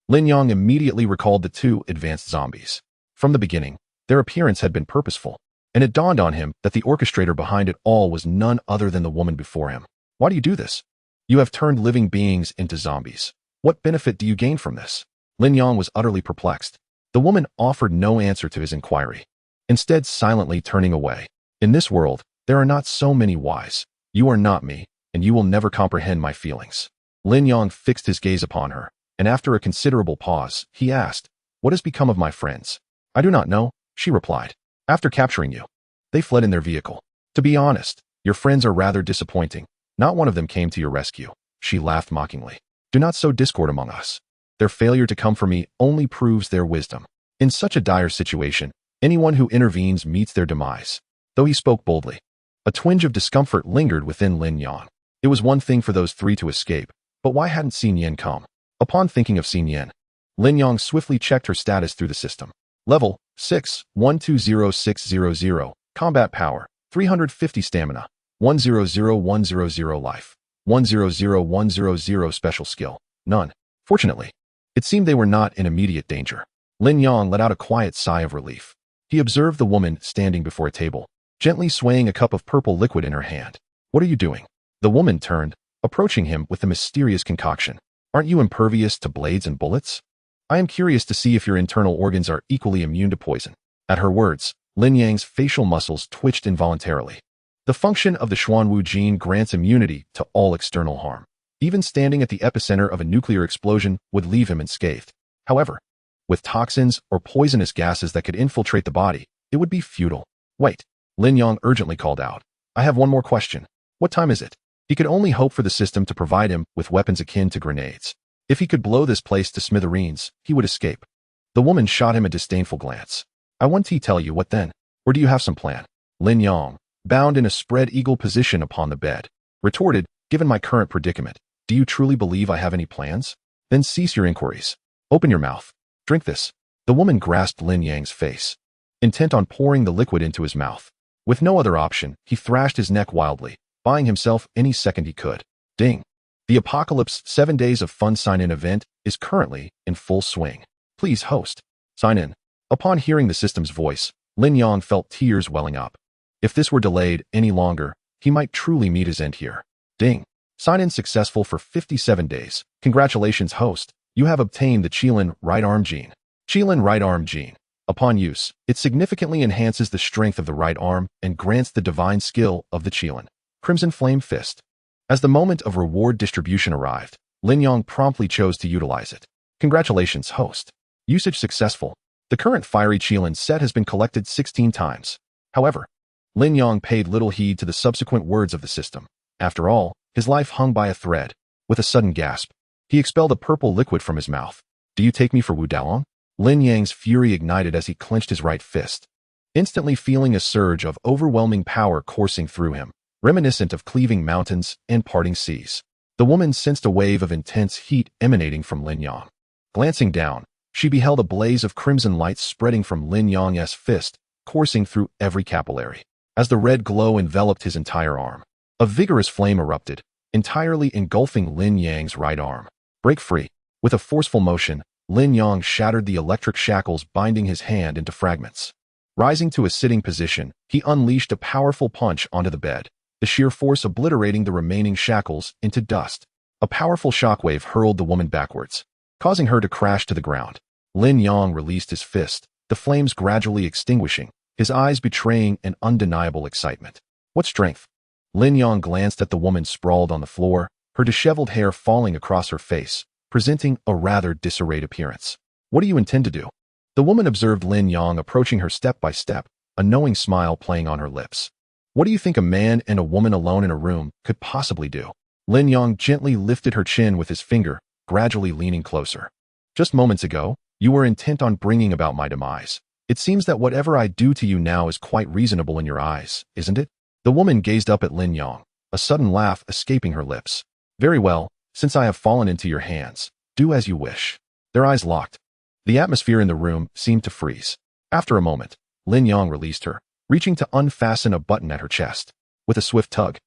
Lin Yang immediately recalled the two advanced zombies. From the beginning, their appearance had been purposeful, and it dawned on him that the orchestrator behind it all was none other than the woman before him. Why do you do this? You have turned living beings into zombies. What benefit do you gain from this? Lin Yang was utterly perplexed. The woman offered no answer to his inquiry, instead silently turning away. In this world, there are not so many whys. You are not me, and you will never comprehend my feelings. Lin Yang fixed his gaze upon her, and after a considerable pause, he asked, What has become of my friends? I do not know, she replied. After capturing you, they fled in their vehicle. To be honest, your friends are rather disappointing. Not one of them came to your rescue. She laughed mockingly. Do not sow discord among us. Their failure to come for me only proves their wisdom. In such a dire situation, anyone who intervenes meets their demise. Though he spoke boldly, a twinge of discomfort lingered within Lin Yang. It was one thing for those three to escape, but why hadn't Xin Yan come? Upon thinking of Xin Yan, Lin Yang swiftly checked her status through the system. Level 6, 120600, combat power, 350 stamina, 100100 life, 100100 special skill, none. Fortunately, it seemed they were not in immediate danger. Lin Yang let out a quiet sigh of relief. He observed the woman standing before a table, gently swaying a cup of purple liquid in her hand. What are you doing? The woman turned, approaching him with the mysterious concoction. Aren't you impervious to blades and bullets? I am curious to see if your internal organs are equally immune to poison. At her words, Lin Yang's facial muscles twitched involuntarily. The function of the Xuanwu gene grants immunity to all external harm. Even standing at the epicenter of a nuclear explosion would leave him unscathed. However, with toxins or poisonous gases that could infiltrate the body, it would be futile. Wait, Lin Yang urgently called out. I have one more question. What time is it? He could only hope for the system to provide him with weapons akin to grenades. If he could blow this place to smithereens, he would escape. The woman shot him a disdainful glance. I want to tell you what then, or do you have some plan? Lin Yang, bound in a spread eagle position upon the bed, retorted, given my current predicament, do you truly believe I have any plans? Then cease your inquiries. Open your mouth. Drink this. The woman grasped Lin Yang's face, intent on pouring the liquid into his mouth. With no other option, he thrashed his neck wildly, buying himself any second he could. Ding. The Apocalypse 7 Days of Fun sign-in event is currently in full swing. Please host. Sign in. Upon hearing the system's voice, Lin Yang felt tears welling up. If this were delayed any longer, he might truly meet his end here. Ding. Sign-in successful for 57 days. Congratulations, host. You have obtained the Qilin right arm gene. Qilin right arm gene. Upon use, it significantly enhances the strength of the right arm and grants the divine skill of the Qilin, Crimson Flame Fist. As the moment of reward distribution arrived, Lin Yang promptly chose to utilize it. Congratulations, host. Usage successful. The current fiery Qilin set has been collected 16 times. However, Lin Yang paid little heed to the subsequent words of the system. After all, his life hung by a thread. With a sudden gasp, he expelled a purple liquid from his mouth. Do you take me for Wu Dalong? Lin Yang's fury ignited as he clenched his right fist, instantly feeling a surge of overwhelming power coursing through him, reminiscent of cleaving mountains and parting seas. The woman sensed a wave of intense heat emanating from Lin Yang. Glancing down, she beheld a blaze of crimson light spreading from Lin Yang's fist, coursing through every capillary. As the red glow enveloped his entire arm, a vigorous flame erupted, entirely engulfing Lin Yang's right arm. Break free. With a forceful motion, Lin Yang shattered the electric shackles binding his hand into fragments. Rising to a sitting position, he unleashed a powerful punch onto the bed, the sheer force obliterating the remaining shackles into dust. A powerful shockwave hurled the woman backwards, causing her to crash to the ground. Lin Yang released his fist, the flames gradually extinguishing, his eyes betraying an undeniable excitement. What strength? Lin Yang glanced at the woman sprawled on the floor, her disheveled hair falling across her face, presenting a rather disarrayed appearance. What do you intend to do? The woman observed Lin Yang approaching her step by step, a knowing smile playing on her lips. What do you think a man and a woman alone in a room could possibly do? Lin Yang gently lifted her chin with his finger, gradually leaning closer. Just moments ago, you were intent on bringing about my demise. It seems that whatever I do to you now is quite reasonable in your eyes, isn't it? The woman gazed up at Lin Yang, a sudden laugh escaping her lips. Very well, since I have fallen into your hands, do as you wish. Their eyes locked. The atmosphere in the room seemed to freeze. After a moment, Lin Yang released her, reaching to unfasten a button at her chest. With a swift tug,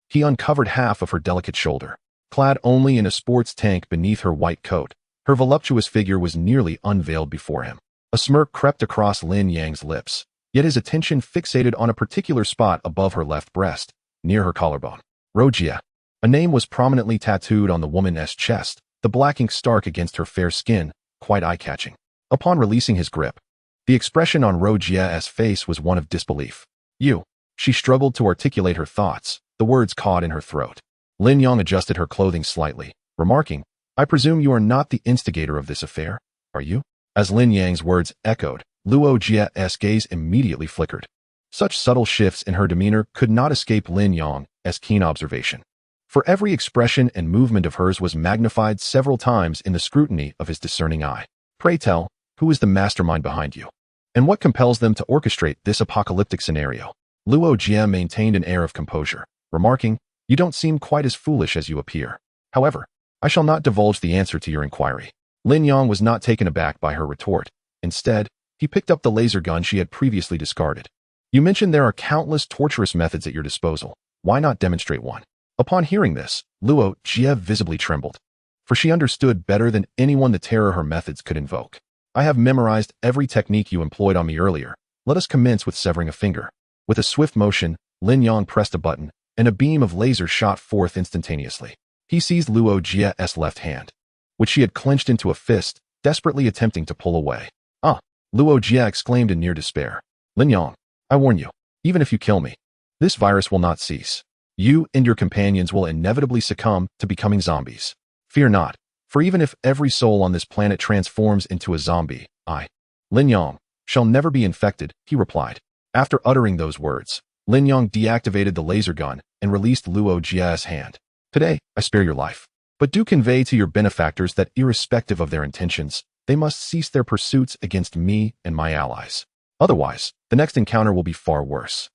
he uncovered half of her delicate shoulder. Clad only in a sports tank beneath her white coat, her voluptuous figure was nearly unveiled before him. A smirk crept across Lin Yang's lips, yet his attention fixated on a particular spot above her left breast, near her collarbone. Rojia. A name was prominently tattooed on the woman's chest, the black ink stark against her fair skin, quite eye-catching. Upon releasing his grip, the expression on Rojia's face was one of disbelief. You. She struggled to articulate her thoughts, the words caught in her throat. Lin Yang adjusted her clothing slightly, remarking, I presume you are not the instigator of this affair, are you? As Lin Yang's words echoed, Luo Jia's gaze immediately flickered. Such subtle shifts in her demeanor could not escape Lin Yang's keen observation. For every expression and movement of hers was magnified several times in the scrutiny of his discerning eye. Pray tell, who is the mastermind behind you? And what compels them to orchestrate this apocalyptic scenario? Luo Jia maintained an air of composure, remarking, You don't seem quite as foolish as you appear. However, I shall not divulge the answer to your inquiry. Lin Yang was not taken aback by her retort. Instead, he picked up the laser gun she had previously discarded. You mentioned there are countless torturous methods at your disposal. Why not demonstrate one? Upon hearing this, Luo Jia visibly trembled, for she understood better than anyone the terror her methods could invoke. I have memorized every technique you employed on me earlier, Let us commence with severing a finger. With a swift motion, Lin Yang pressed a button, and a beam of laser shot forth instantaneously. He seized Luo Jie's left hand, which she had clenched into a fist, desperately attempting to pull away. "Ah!" Luo Jie exclaimed in near despair. "Lin Yang, I warn you, even if you kill me, this virus will not cease. You and your companions will inevitably succumb to becoming zombies. Fear not, for even if every soul on this planet transforms into a zombie, I, Lin Yang, shall never be infected," he replied. After uttering those words, Lin Yang deactivated the laser gun and released Luo Jie's hand. "Today, I spare your life. But do convey to your benefactors that irrespective of their intentions, they must cease their pursuits against me and my allies. Otherwise, the next encounter will be far worse."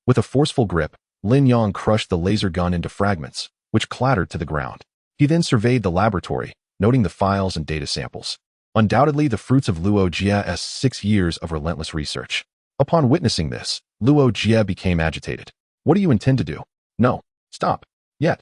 With a forceful grip, Lin Yang crushed the laser gun into fragments, which clattered to the ground. He then surveyed the laboratory, noting the files and data samples. Undoubtedly the fruits of Luo Jie's 6 years of relentless research. Upon witnessing this, Luo Jie became agitated. "What do you intend to do? No, stop. Yet."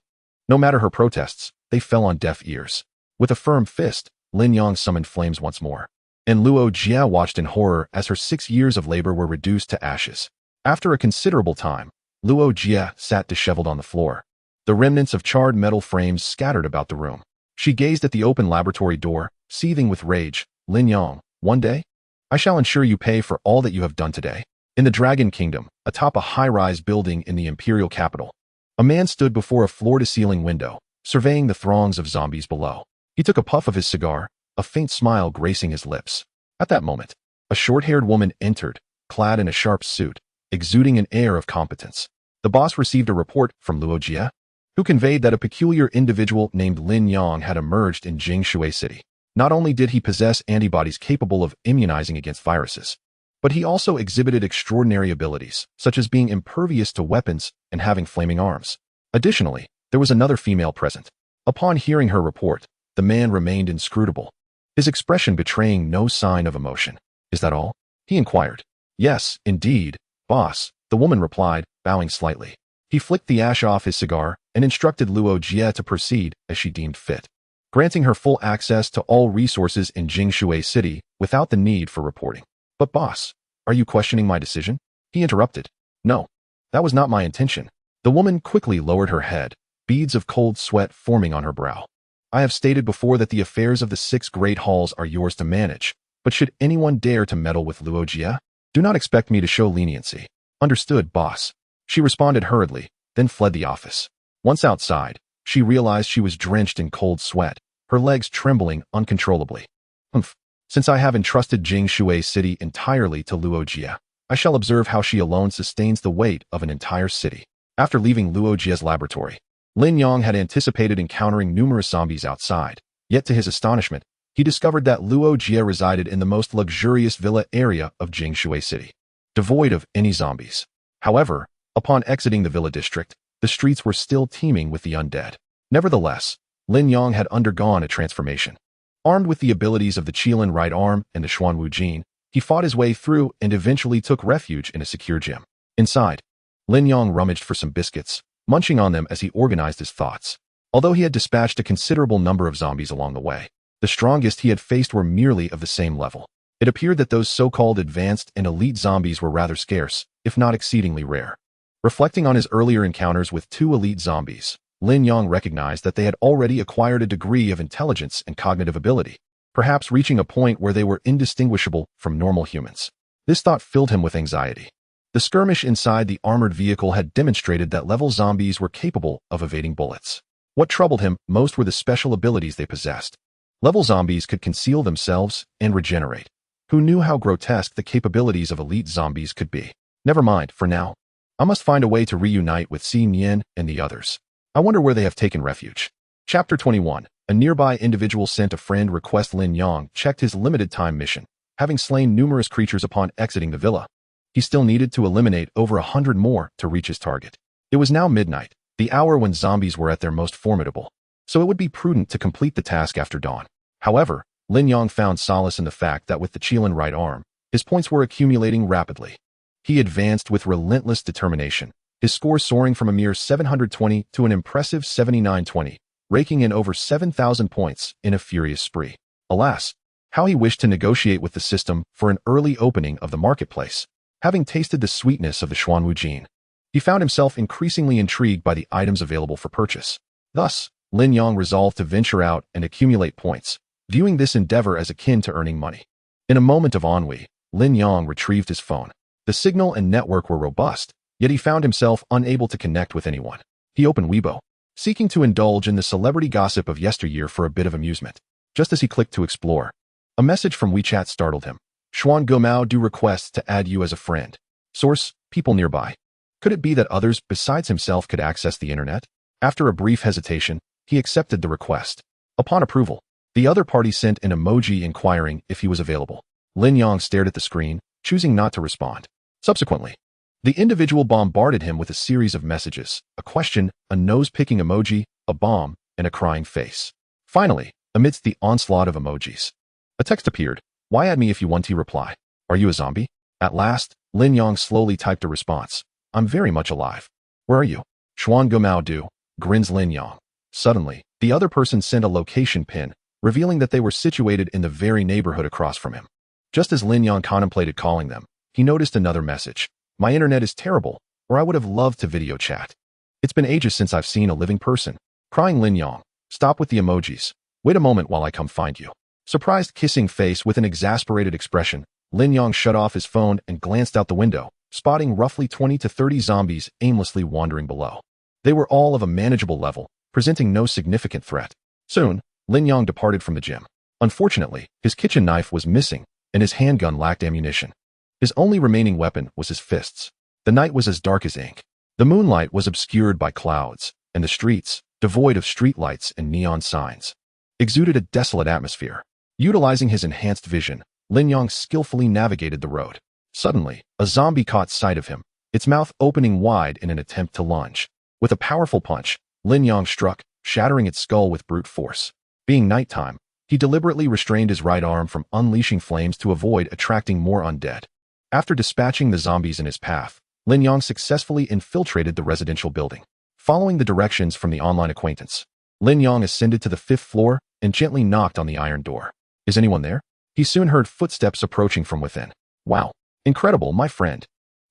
No matter her protests, they fell on deaf ears. With a firm fist, Lin Yang summoned flames once more. And Luo Jie watched in horror as her 6 years of labor were reduced to ashes. After a considerable time, Luo Jie sat disheveled on the floor. The remnants of charred metal frames scattered about the room. She gazed at the open laboratory door, seething with rage. "Lin Yang, one day, I shall ensure you pay for all that you have done today." In the Dragon Kingdom, atop a high-rise building in the imperial capital, a man stood before a floor-to-ceiling window, surveying the throngs of zombies below. He took a puff of his cigar, a faint smile gracing his lips. At that moment, a short-haired woman entered, clad in a sharp suit, exuding an air of competence. The boss received a report from Luo Jie, who conveyed that a peculiar individual named Lin Yang had emerged in Jingshui City. Not only did he possess antibodies capable of immunizing against viruses, but he also exhibited extraordinary abilities, such as being impervious to weapons and having flaming arms. Additionally, there was another female present. Upon hearing her report, the man remained inscrutable, his expression betraying no sign of emotion. "Is that all?" he inquired. "Yes, indeed, boss," the woman replied, bowing slightly. He flicked the ash off his cigar and instructed Luo Jie to proceed as she deemed fit, granting her full access to all resources in Jingshui City without the need for reporting. "But boss, are you questioning my decision?" he interrupted. "No, that was not my intention." The woman quickly lowered her head, beads of cold sweat forming on her brow. "I have stated before that the affairs of the 6 great halls are yours to manage, but should anyone dare to meddle with Luo Jie, do not expect me to show leniency." "Understood, boss." She responded hurriedly, then fled the office. Once outside, she realized she was drenched in cold sweat, her legs trembling uncontrollably. "Humph. Since I have entrusted Jingshui City entirely to Luo Jie, I shall observe how she alone sustains the weight of an entire city." After leaving Luo Jie's laboratory, Lin Yang had anticipated encountering numerous zombies outside, yet to his astonishment, he discovered that Luo Jie resided in the most luxurious villa area of Jingshui City, devoid of any zombies. However, upon exiting the villa district, the streets were still teeming with the undead. Nevertheless, Lin Yang had undergone a transformation. Armed with the abilities of the Qilin right arm and the Xuanwu Jin, he fought his way through and eventually took refuge in a secure gym. Inside, Lin Yang rummaged for some biscuits, munching on them as he organized his thoughts. Although he had dispatched a considerable number of zombies along the way, the strongest he had faced were merely of the same level. It appeared that those so-called advanced and elite zombies were rather scarce, if not exceedingly rare. Reflecting on his earlier encounters with 2 elite zombies, Lin Yang recognized that they had already acquired a degree of intelligence and cognitive ability, perhaps reaching a point where they were indistinguishable from normal humans. This thought filled him with anxiety. The skirmish inside the armored vehicle had demonstrated that level zombies were capable of evading bullets. What troubled him most were the special abilities they possessed. Level zombies could conceal themselves and regenerate. Who knew how grotesque the capabilities of elite zombies could be? Never mind, for now. I must find a way to reunite with Xi Nian and the others. I wonder where they have taken refuge. Chapter 21. A nearby individual sent a friend request. Lin Yang checked his limited time mission. Having slain numerous creatures upon exiting the villa, he still needed to eliminate over 100 more to reach his target. It was now midnight, the hour when zombies were at their most formidable, so it would be prudent to complete the task after dawn. However, Lin Yang found solace in the fact that with the Qilin right arm, his points were accumulating rapidly. He advanced with relentless determination, his score soaring from a mere 720 to an impressive 7920, raking in over 7,000 points in a furious spree. Alas, how he wished to negotiate with the system for an early opening of the marketplace. Having tasted the sweetness of the Xuanwu Jin, he found himself increasingly intrigued by the items available for purchase. Thus, Lin Yang resolved to venture out and accumulate points, viewing this endeavor as akin to earning money. In a moment of ennui, Lin Yang retrieved his phone. The signal and network were robust, yet he found himself unable to connect with anyone. He opened Weibo, seeking to indulge in the celebrity gossip of yesteryear for a bit of amusement. Just as he clicked to explore, a message from WeChat startled him. Xuan Gomao do requests to add you as a friend. Source, people nearby. Could it be that others besides himself could access the internet? After a brief hesitation, he accepted the request. Upon approval, the other party sent an emoji inquiring if he was available. Lin Yang stared at the screen, choosing not to respond. Subsequently, the individual bombarded him with a series of messages, a question, a nose-picking emoji, a bomb, and a crying face. Finally, amidst the onslaught of emojis, a text appeared. Why add me if you want to reply? Are you a zombie? At last, Lin Yang slowly typed a response. I'm very much alive. Where are you? Xuan Gomao do, grins Lin Yang. Suddenly, the other person sent a location pin, revealing that they were situated in the very neighborhood across from him. Just as Lin Yang contemplated calling them, he noticed another message. My internet is terrible, or I would have loved to video chat. It's been ages since I've seen a living person. Crying Lin Yang. Stop with the emojis. Wait a moment while I come find you. Surprised kissing face with an exasperated expression, Lin Yang shut off his phone and glanced out the window, spotting roughly 20 to 30 zombies aimlessly wandering below. They were all of a manageable level, presenting no significant threat. Soon, Lin Yang departed from the gym. Unfortunately, his kitchen knife was missing, and his handgun lacked ammunition. His only remaining weapon was his fists. The night was as dark as ink. The moonlight was obscured by clouds, and the streets, devoid of streetlights and neon signs, exuded a desolate atmosphere. Utilizing his enhanced vision, Lin Yang skillfully navigated the road. Suddenly, a zombie caught sight of him, its mouth opening wide in an attempt to lunge. With a powerful punch, Lin Yang struck, shattering its skull with brute force. Being nighttime, he deliberately restrained his right arm from unleashing flames to avoid attracting more undead. After dispatching the zombies in his path, Lin Yang successfully infiltrated the residential building. Following the directions from the online acquaintance, Lin Yang ascended to the 5th floor and gently knocked on the iron door. Is anyone there? He soon heard footsteps approaching from within. Wow. Incredible, my friend.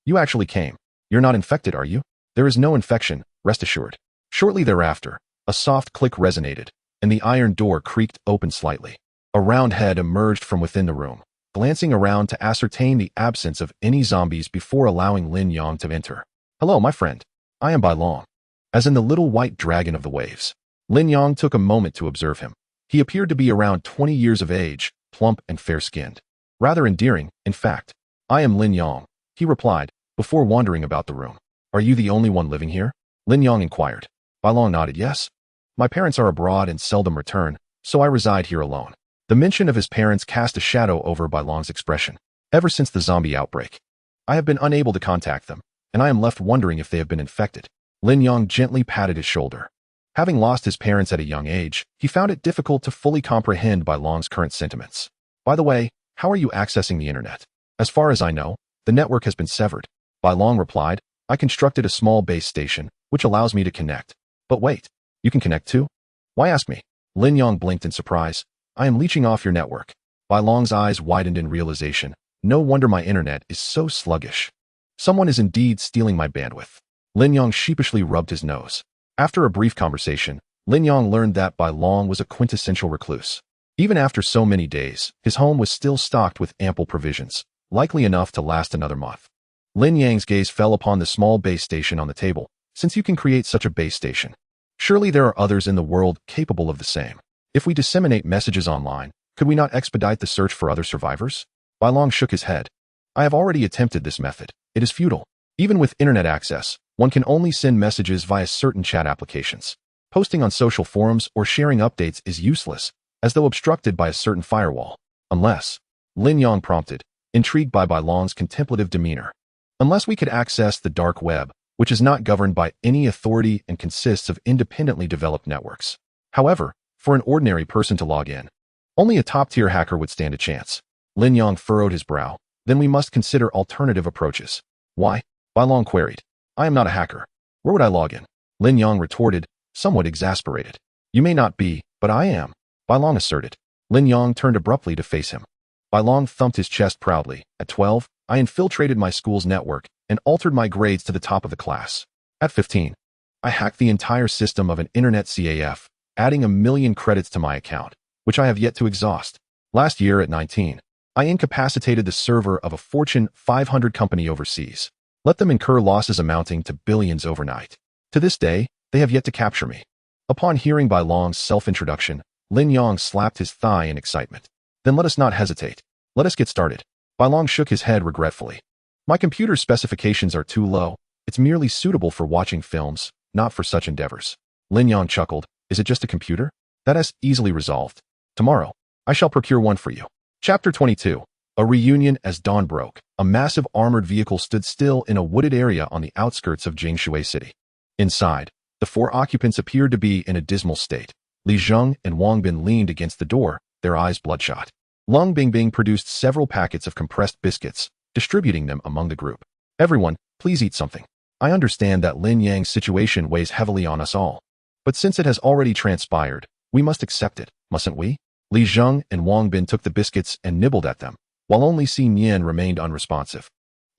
You actually came. You're not infected, are you? There is no infection, rest assured. Shortly thereafter, a soft click resonated, and the iron door creaked open slightly. A round head emerged from within the room, glancing around to ascertain the absence of any zombies before allowing Lin Yang to enter. Hello, my friend. I am Bai Long. As in the little white dragon of the waves. Lin Yang took a moment to observe him. He appeared to be around 20 years of age, plump and fair-skinned. Rather endearing, in fact. I am Lin Yang, he replied, before wandering about the room. Are you the only one living here? Lin Yang inquired. Bai Long nodded yes. My parents are abroad and seldom return, so I reside here alone. The mention of his parents cast a shadow over Bai Long's expression. Ever since the zombie outbreak, I have been unable to contact them, and I am left wondering if they have been infected. Lin Yang gently patted his shoulder. Having lost his parents at a young age, he found it difficult to fully comprehend Bai Long's current sentiments. By the way, how are you accessing the internet? As far as I know, the network has been severed. Bai Long replied, I constructed a small base station, which allows me to connect. But wait, you can connect too? Why ask me? Lin Yang blinked in surprise. I am leeching off your network. Bai Long's eyes widened in realization. No wonder my internet is so sluggish. Someone is indeed stealing my bandwidth. Lin Yang sheepishly rubbed his nose. After a brief conversation, Lin Yang learned that Bai Long was a quintessential recluse. Even after so many days, his home was still stocked with ample provisions, likely enough to last another month. Lin Yang's gaze fell upon the small base station on the table. Since you can create such a base station, surely there are others in the world capable of the same. If we disseminate messages online, could we not expedite the search for other survivors? Bai Long shook his head. I have already attempted this method. It is futile. Even with internet access, one can only send messages via certain chat applications. Posting on social forums or sharing updates is useless, as though obstructed by a certain firewall. Unless, Lin Yang prompted, intrigued by Bai Long's contemplative demeanor. Unless we could access the dark web, which is not governed by any authority and consists of independently developed networks. However, for an ordinary person to log in, only a top-tier hacker would stand a chance. Lin Yang furrowed his brow. Then we must consider alternative approaches. Why? Bai Long queried. I am not a hacker. Where would I log in? Lin Yang retorted, somewhat exasperated. You may not be, but I am, Bai Long asserted. Lin Yang turned abruptly to face him. Bai Long thumped his chest proudly. At 12, I infiltrated my school's network and altered my grades to the top of the class. At 15, I hacked the entire system of an internet CAF, adding 1,000,000 credits to my account, which I have yet to exhaust. Last year at 19, I incapacitated the server of a Fortune 500 company overseas. Let them incur losses amounting to billions overnight. To this day, they have yet to capture me. Upon hearing Bai Long's self-introduction, Lin Yang slapped his thigh in excitement. Then let us not hesitate. Let us get started. Bai Long shook his head regretfully. My computer's specifications are too low. It's merely suitable for watching films, not for such endeavors. Lin Yang chuckled. Is it just a computer? That is easily resolved. Tomorrow, I shall procure one for you. Chapter 22. A reunion as dawn broke. A massive armored vehicle stood still in a wooded area on the outskirts of Jingshui City. Inside, the 4 occupants appeared to be in a dismal state. Li Zheng and Wang Bin leaned against the door, their eyes bloodshot. Lung Bingbing produced several packets of compressed biscuits, distributing them among the group. Everyone, please eat something. I understand that Lin Yang's situation weighs heavily on us all. But since it has already transpired, we must accept it, mustn't we? Li Zheng and Wang Bin took the biscuits and nibbled at them, while only Xin Yan remained unresponsive.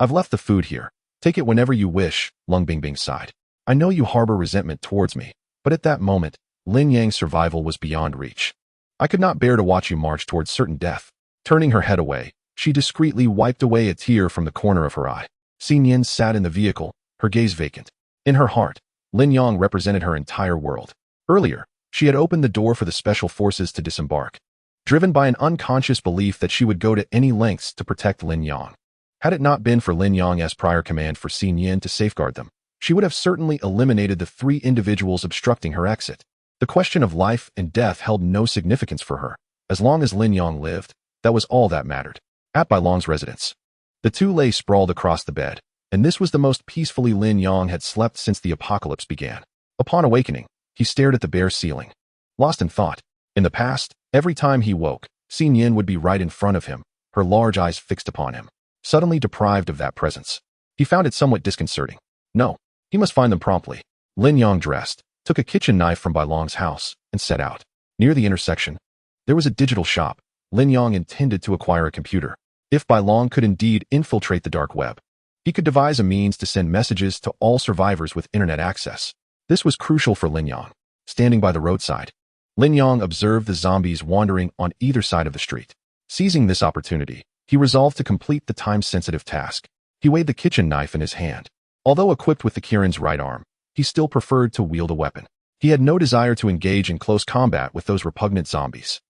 I've left the food here. Take it whenever you wish, Lung Bingbing sighed. I know you harbor resentment towards me, but at that moment, Lin Yang's survival was beyond reach. I could not bear to watch you march towards certain death. Turning her head away, she discreetly wiped away a tear from the corner of her eye. Xin Yan sat in the vehicle, her gaze vacant. In her heart, Lin Yang represented her entire world. Earlier, she had opened the door for the special forces to disembark, driven by an unconscious belief that she would go to any lengths to protect Lin Yang. Had it not been for Lin Yang's prior command for Xin Yan to safeguard them, she would have certainly eliminated the 3 individuals obstructing her exit. The question of life and death held no significance for her. As long as Lin Yang lived, that was all that mattered. At Bai Long's residence, the 2 lay sprawled across the bed, and this was the most peacefully Lin Yang had slept since the apocalypse began. Upon awakening, he stared at the bare ceiling, lost in thought. In the past, every time he woke, Xin Yan would be right in front of him, her large eyes fixed upon him. Suddenly deprived of that presence, he found it somewhat disconcerting. No, he must find them promptly. Lin Yang dressed, took a kitchen knife from Bai Long's house, and set out. Near the intersection, there was a digital shop. Lin Yang intended to acquire a computer. If Bai Long could indeed infiltrate the dark web, he could devise a means to send messages to all survivors with internet access. This was crucial for Lin Yang. Standing by the roadside, Lin Yang observed the zombies wandering on either side of the street. Seizing this opportunity, he resolved to complete the time-sensitive task. He weighed the kitchen knife in his hand. Although equipped with the Kirin's right arm, he still preferred to wield a weapon. He had no desire to engage in close combat with those repugnant zombies.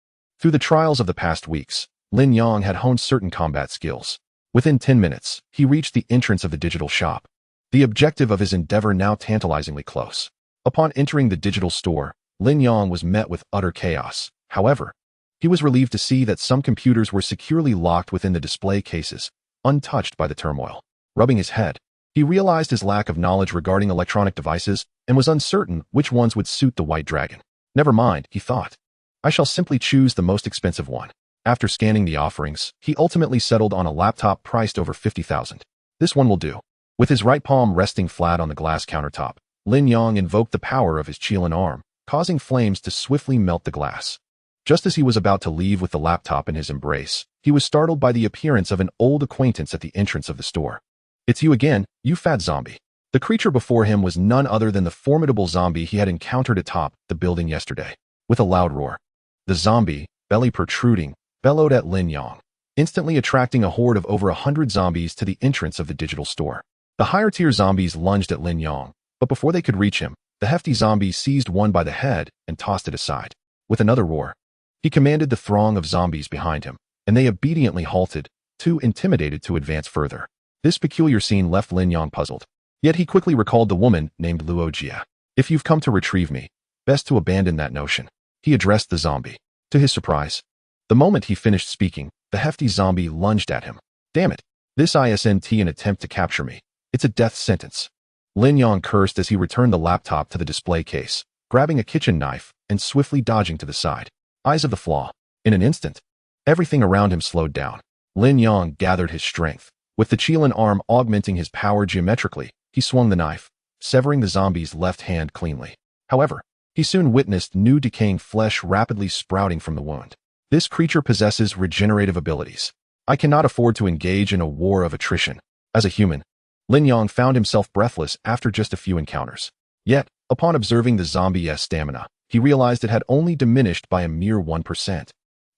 Through the trials of the past weeks, Lin Yang had honed certain combat skills. Within 10 minutes, he reached the entrance of the digital shop. The objective of his endeavor now tantalizingly close. Upon entering the digital store, Lin Yang was met with utter chaos. However, he was relieved to see that some computers were securely locked within the display cases, untouched by the turmoil. Rubbing his head, he realized his lack of knowledge regarding electronic devices and was uncertain which ones would suit the White Dragon. Never mind, he thought. I shall simply choose the most expensive one. After scanning the offerings, he ultimately settled on a laptop priced over 50,000. This one will do. With his right palm resting flat on the glass countertop, Lin Yang invoked the power of his Qilin arm, causing flames to swiftly melt the glass. Just as he was about to leave with the laptop in his embrace, he was startled by the appearance of an old acquaintance at the entrance of the store. It's you again, you fat zombie. The creature before him was none other than the formidable zombie he had encountered atop the building yesterday. With a loud roar, the zombie, belly protruding, bellowed at Lin Yang, instantly attracting a horde of over 100 zombies to the entrance of the digital store. The higher-tier zombies lunged at Lin Yang, but before they could reach him, the hefty zombie seized one by the head and tossed it aside. With another roar, he commanded the throng of zombies behind him, and they obediently halted, too intimidated to advance further. This peculiar scene left Lin Yang puzzled. Yet he quickly recalled the woman named Luo Jia. If you've come to retrieve me, best to abandon that notion. He addressed the zombie. To his surprise, the moment he finished speaking, the hefty zombie lunged at him. Damn it! This isn't an attempt to capture me. It's a death sentence. Lin Yang cursed as he returned the laptop to the display case, grabbing a kitchen knife and swiftly dodging to the side. Eyes of the flaw. In an instant, everything around him slowed down. Lin Yang gathered his strength. With the Qilin arm augmenting his power geometrically, he swung the knife, severing the zombie's left hand cleanly. However, he soon witnessed new decaying flesh rapidly sprouting from the wound. This creature possesses regenerative abilities. I cannot afford to engage in a war of attrition. As a human, Lin Yang found himself breathless after just a few encounters. Yet, upon observing the zombie's stamina, he realized it had only diminished by a mere 1%.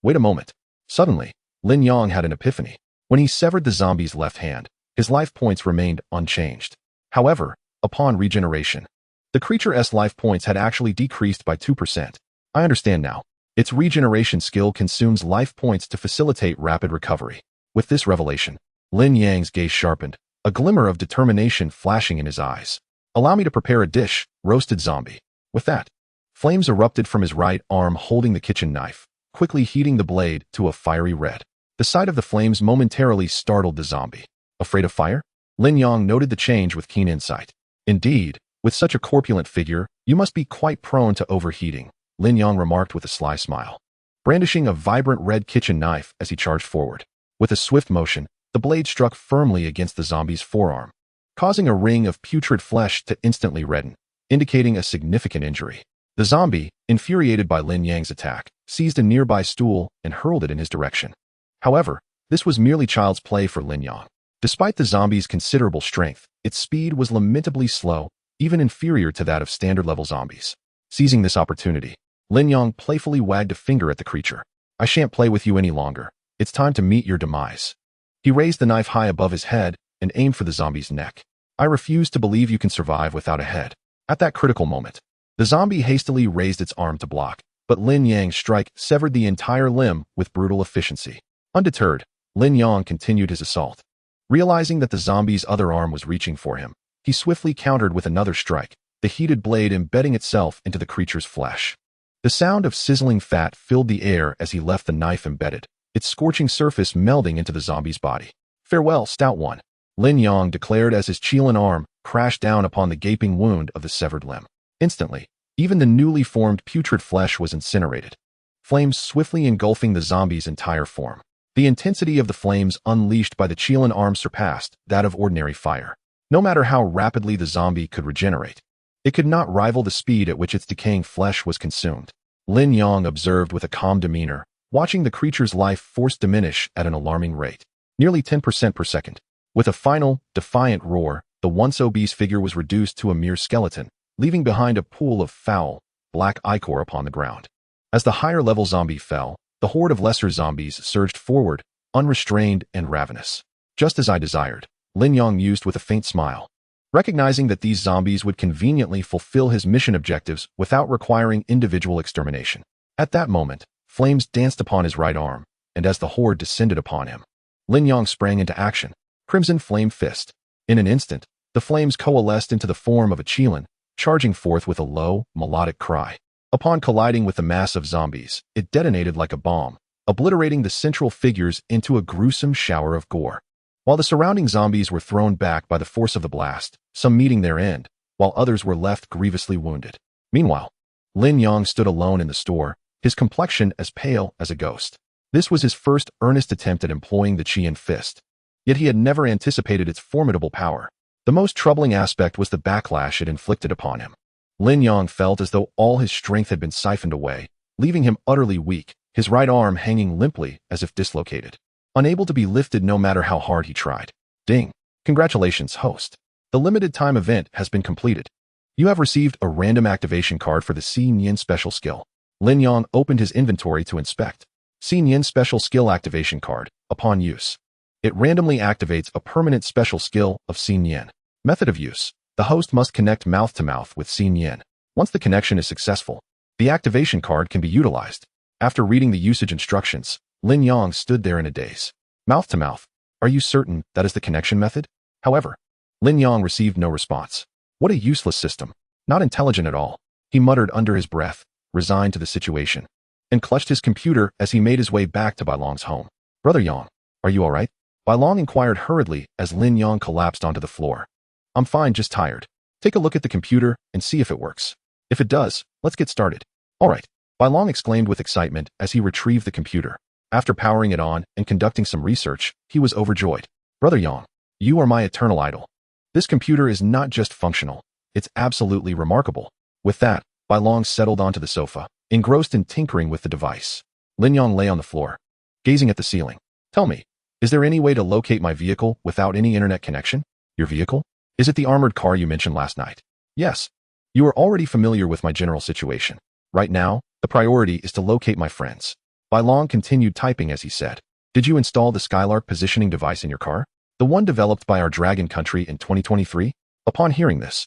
Wait a moment. Suddenly, Lin Yang had an epiphany. When he severed the zombie's left hand, his life points remained unchanged. However, upon regeneration, the creature's life points had actually decreased by 2%. I understand now. Its regeneration skill consumes life points to facilitate rapid recovery. With this revelation, Lin Yang's gaze sharpened, a glimmer of determination flashing in his eyes. Allow me to prepare a dish, roasted zombie. With that, flames erupted from his right arm holding the kitchen knife, quickly heating the blade to a fiery red. The sight of the flames momentarily startled the zombie. Afraid of fire? Lin Yang noted the change with keen insight. Indeed, with such a corpulent figure, you must be quite prone to overheating, Lin Yang remarked with a sly smile, brandishing a vibrant red kitchen knife as he charged forward. With a swift motion, the blade struck firmly against the zombie's forearm, causing a ring of putrid flesh to instantly redden, indicating a significant injury. The zombie, infuriated by Lin Yang's attack, seized a nearby stool and hurled it in his direction. However, this was merely child's play for Lin Yang. Despite the zombie's considerable strength, its speed was lamentably slow, even inferior to that of standard-level zombies. Seizing this opportunity, Lin Yang playfully wagged a finger at the creature. I shan't play with you any longer. It's time to meet your demise. He raised the knife high above his head and aimed for the zombie's neck. I refuse to believe you can survive without a head. At that critical moment, the zombie hastily raised its arm to block, but Lin Yang's strike severed the entire limb with brutal efficiency. Undeterred, Lin Yang continued his assault. Realizing that the zombie's other arm was reaching for him, he swiftly countered with another strike, the heated blade embedding itself into the creature's flesh. The sound of sizzling fat filled the air as he left the knife embedded, its scorching surface melding into the zombie's body. Farewell, stout one, Lin Yang declared as his Qilin arm crashed down upon the gaping wound of the severed limb. Instantly, even the newly formed putrid flesh was incinerated, flames swiftly engulfing the zombie's entire form. The intensity of the flames unleashed by the Qilin arm surpassed that of ordinary fire. No matter how rapidly the zombie could regenerate, it could not rival the speed at which its decaying flesh was consumed. Lin Yang observed with a calm demeanor, watching the creature's life force diminish at an alarming rate, nearly 10% per second. With a final, defiant roar, the once obese figure was reduced to a mere skeleton, leaving behind a pool of foul, black ichor upon the ground. As the higher-level zombie fell, the horde of lesser zombies surged forward, unrestrained and ravenous. Just as I desired, Lin Yang mused with a faint smile. Recognizing that these zombies would conveniently fulfill his mission objectives without requiring individual extermination. At that moment, flames danced upon his right arm, and as the horde descended upon him, Lin Yang sprang into action, Crimson Flame Fist. In an instant, the flames coalesced into the form of a Qilin, charging forth with a low, melodic cry. Upon colliding with the mass of zombies, it detonated like a bomb, obliterating the central figures into a gruesome shower of gore. While the surrounding zombies were thrown back by the force of the blast, some meeting their end, while others were left grievously wounded. Meanwhile, Lin Yang stood alone in the store, his complexion as pale as a ghost. This was his first earnest attempt at employing the Qilin fist, yet he had never anticipated its formidable power. The most troubling aspect was the backlash it inflicted upon him. Lin Yang felt as though all his strength had been siphoned away, leaving him utterly weak, his right arm hanging limply as if dislocated, unable to be lifted no matter how hard he tried. Ding! Congratulations, host. The limited time event has been completed. You have received a random activation card for the Xi Nian special skill. Lin Yang opened his inventory to inspect. Xi Nian special skill activation card. Upon use, it randomly activates a permanent special skill of Xi Nian. Method of use. The host must connect mouth-to-mouth with Xi Nian. Once the connection is successful, the activation card can be utilized. After reading the usage instructions, Lin Yang stood there in a daze. Mouth-to-mouth. Are you certain that is the connection method? However, Lin Yang received no response. What a useless system. Not intelligent at all. He muttered under his breath, resigned to the situation, and clutched his computer as he made his way back to Bai Long's home. Brother Yang, are you all right? Bai Long inquired hurriedly as Lin Yang collapsed onto the floor. I'm fine, just tired. Take a look at the computer and see if it works. If it does, let's get started. All right, Bai Long exclaimed with excitement as he retrieved the computer. After powering it on and conducting some research, he was overjoyed. Brother Yang, you are my eternal idol. This computer is not just functional, it's absolutely remarkable. With that, Bai Long settled onto the sofa, engrossed in tinkering with the device. Lin Yong lay on the floor, gazing at the ceiling. Tell me, is there any way to locate my vehicle without any internet connection? Your vehicle? Is it the armored car you mentioned last night? Yes. You are already familiar with my general situation. Right now, the priority is to locate my friends. Bai Long continued typing as he said, Did you install the Skylark positioning device in your car? The one developed by our Dragon Country in 2023? Upon hearing this,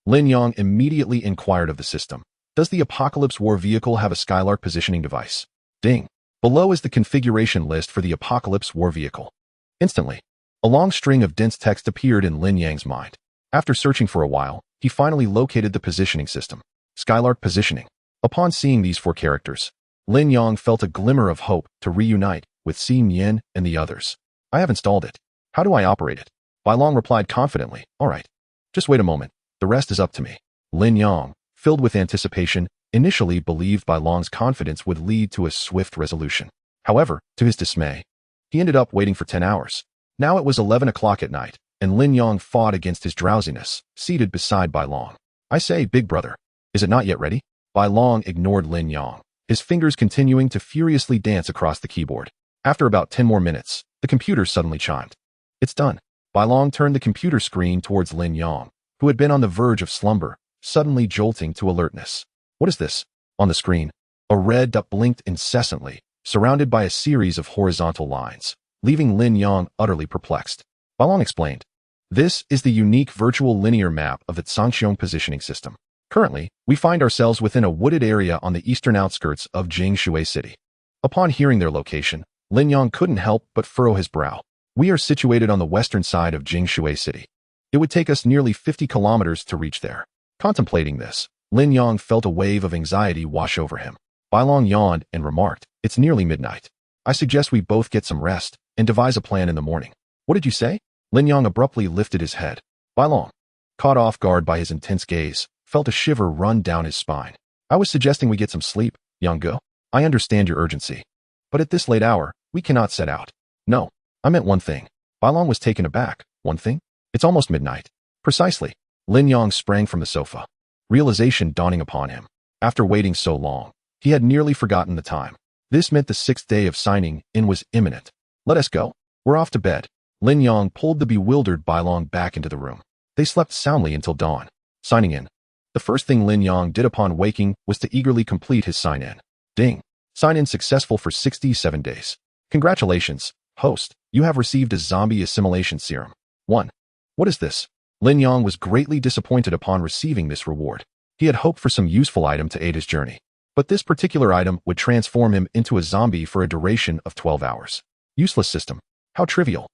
Lin Yong immediately inquired of the system. Does the Apocalypse War vehicle have a Skylark positioning device? Ding. Below is the configuration list for the Apocalypse War vehicle. Instantly, a long string of dense text appeared in Lin Yang's mind. After searching for a while, he finally located the positioning system. Skylark positioning. Upon seeing these 4 characters, Lin Yong felt a glimmer of hope to reunite with Xin Yin and the others. I have installed it. How do I operate it? Bai Long replied confidently, All right. Just wait a moment. The rest is up to me. Lin Yong, filled with anticipation, initially believed Bai Long's confidence would lead to a swift resolution. However, to his dismay, he ended up waiting for 10 hours. Now it was 11 o'clock at night, and Lin Yong fought against his drowsiness, seated beside Bai Long. I say, big brother, is it not yet ready? Bai Long ignored Lin Yong, his fingers continuing to furiously dance across the keyboard. After about 10 more minutes, the computer suddenly chimed. It's done. Bai Long turned the computer screen towards Lin Yong, who had been on the verge of slumber, suddenly jolting to alertness. What is this? On the screen, a red dot blinked incessantly, surrounded by a series of horizontal lines, leaving Lin Yong utterly perplexed. Bai Long explained, This is the unique virtual linear map of the Zhangxiong positioning system. Currently, we find ourselves within a wooded area on the eastern outskirts of Jingshui City. Upon hearing their location, Lin Yong couldn't help but furrow his brow. We are situated on the western side of Jingshui City. It would take us nearly 50 kilometers to reach there. Contemplating this, Lin Yong felt a wave of anxiety wash over him. Bai Long yawned and remarked, It's nearly midnight. I suggest we both get some rest and devise a plan in the morning. What did you say? Lin Yong abruptly lifted his head. Bai Long, caught off guard by his intense gaze, felt a shiver run down his spine. I was suggesting we get some sleep, Yang Ge. I understand your urgency. But at this late hour, we cannot set out. No, I meant one thing. Bai Long was taken aback. One thing? It's almost midnight. Precisely. Lin Yong sprang from the sofa, realization dawning upon him. After waiting so long, he had nearly forgotten the time. This meant the 6th day of signing in was imminent. Let us go. We're off to bed. Lin Yong pulled the bewildered Bai Long back into the room. They slept soundly until dawn. Signing in. The first thing Lin Yong did upon waking was to eagerly complete his sign-in. Ding. Sign-in successful for 67 days. Congratulations, host. You have received a zombie assimilation serum. 1. What is this? Lin Yong was greatly disappointed upon receiving this reward. He had hoped for some useful item to aid his journey. But this particular item would transform him into a zombie for a duration of 12 hours. Useless system. How trivial.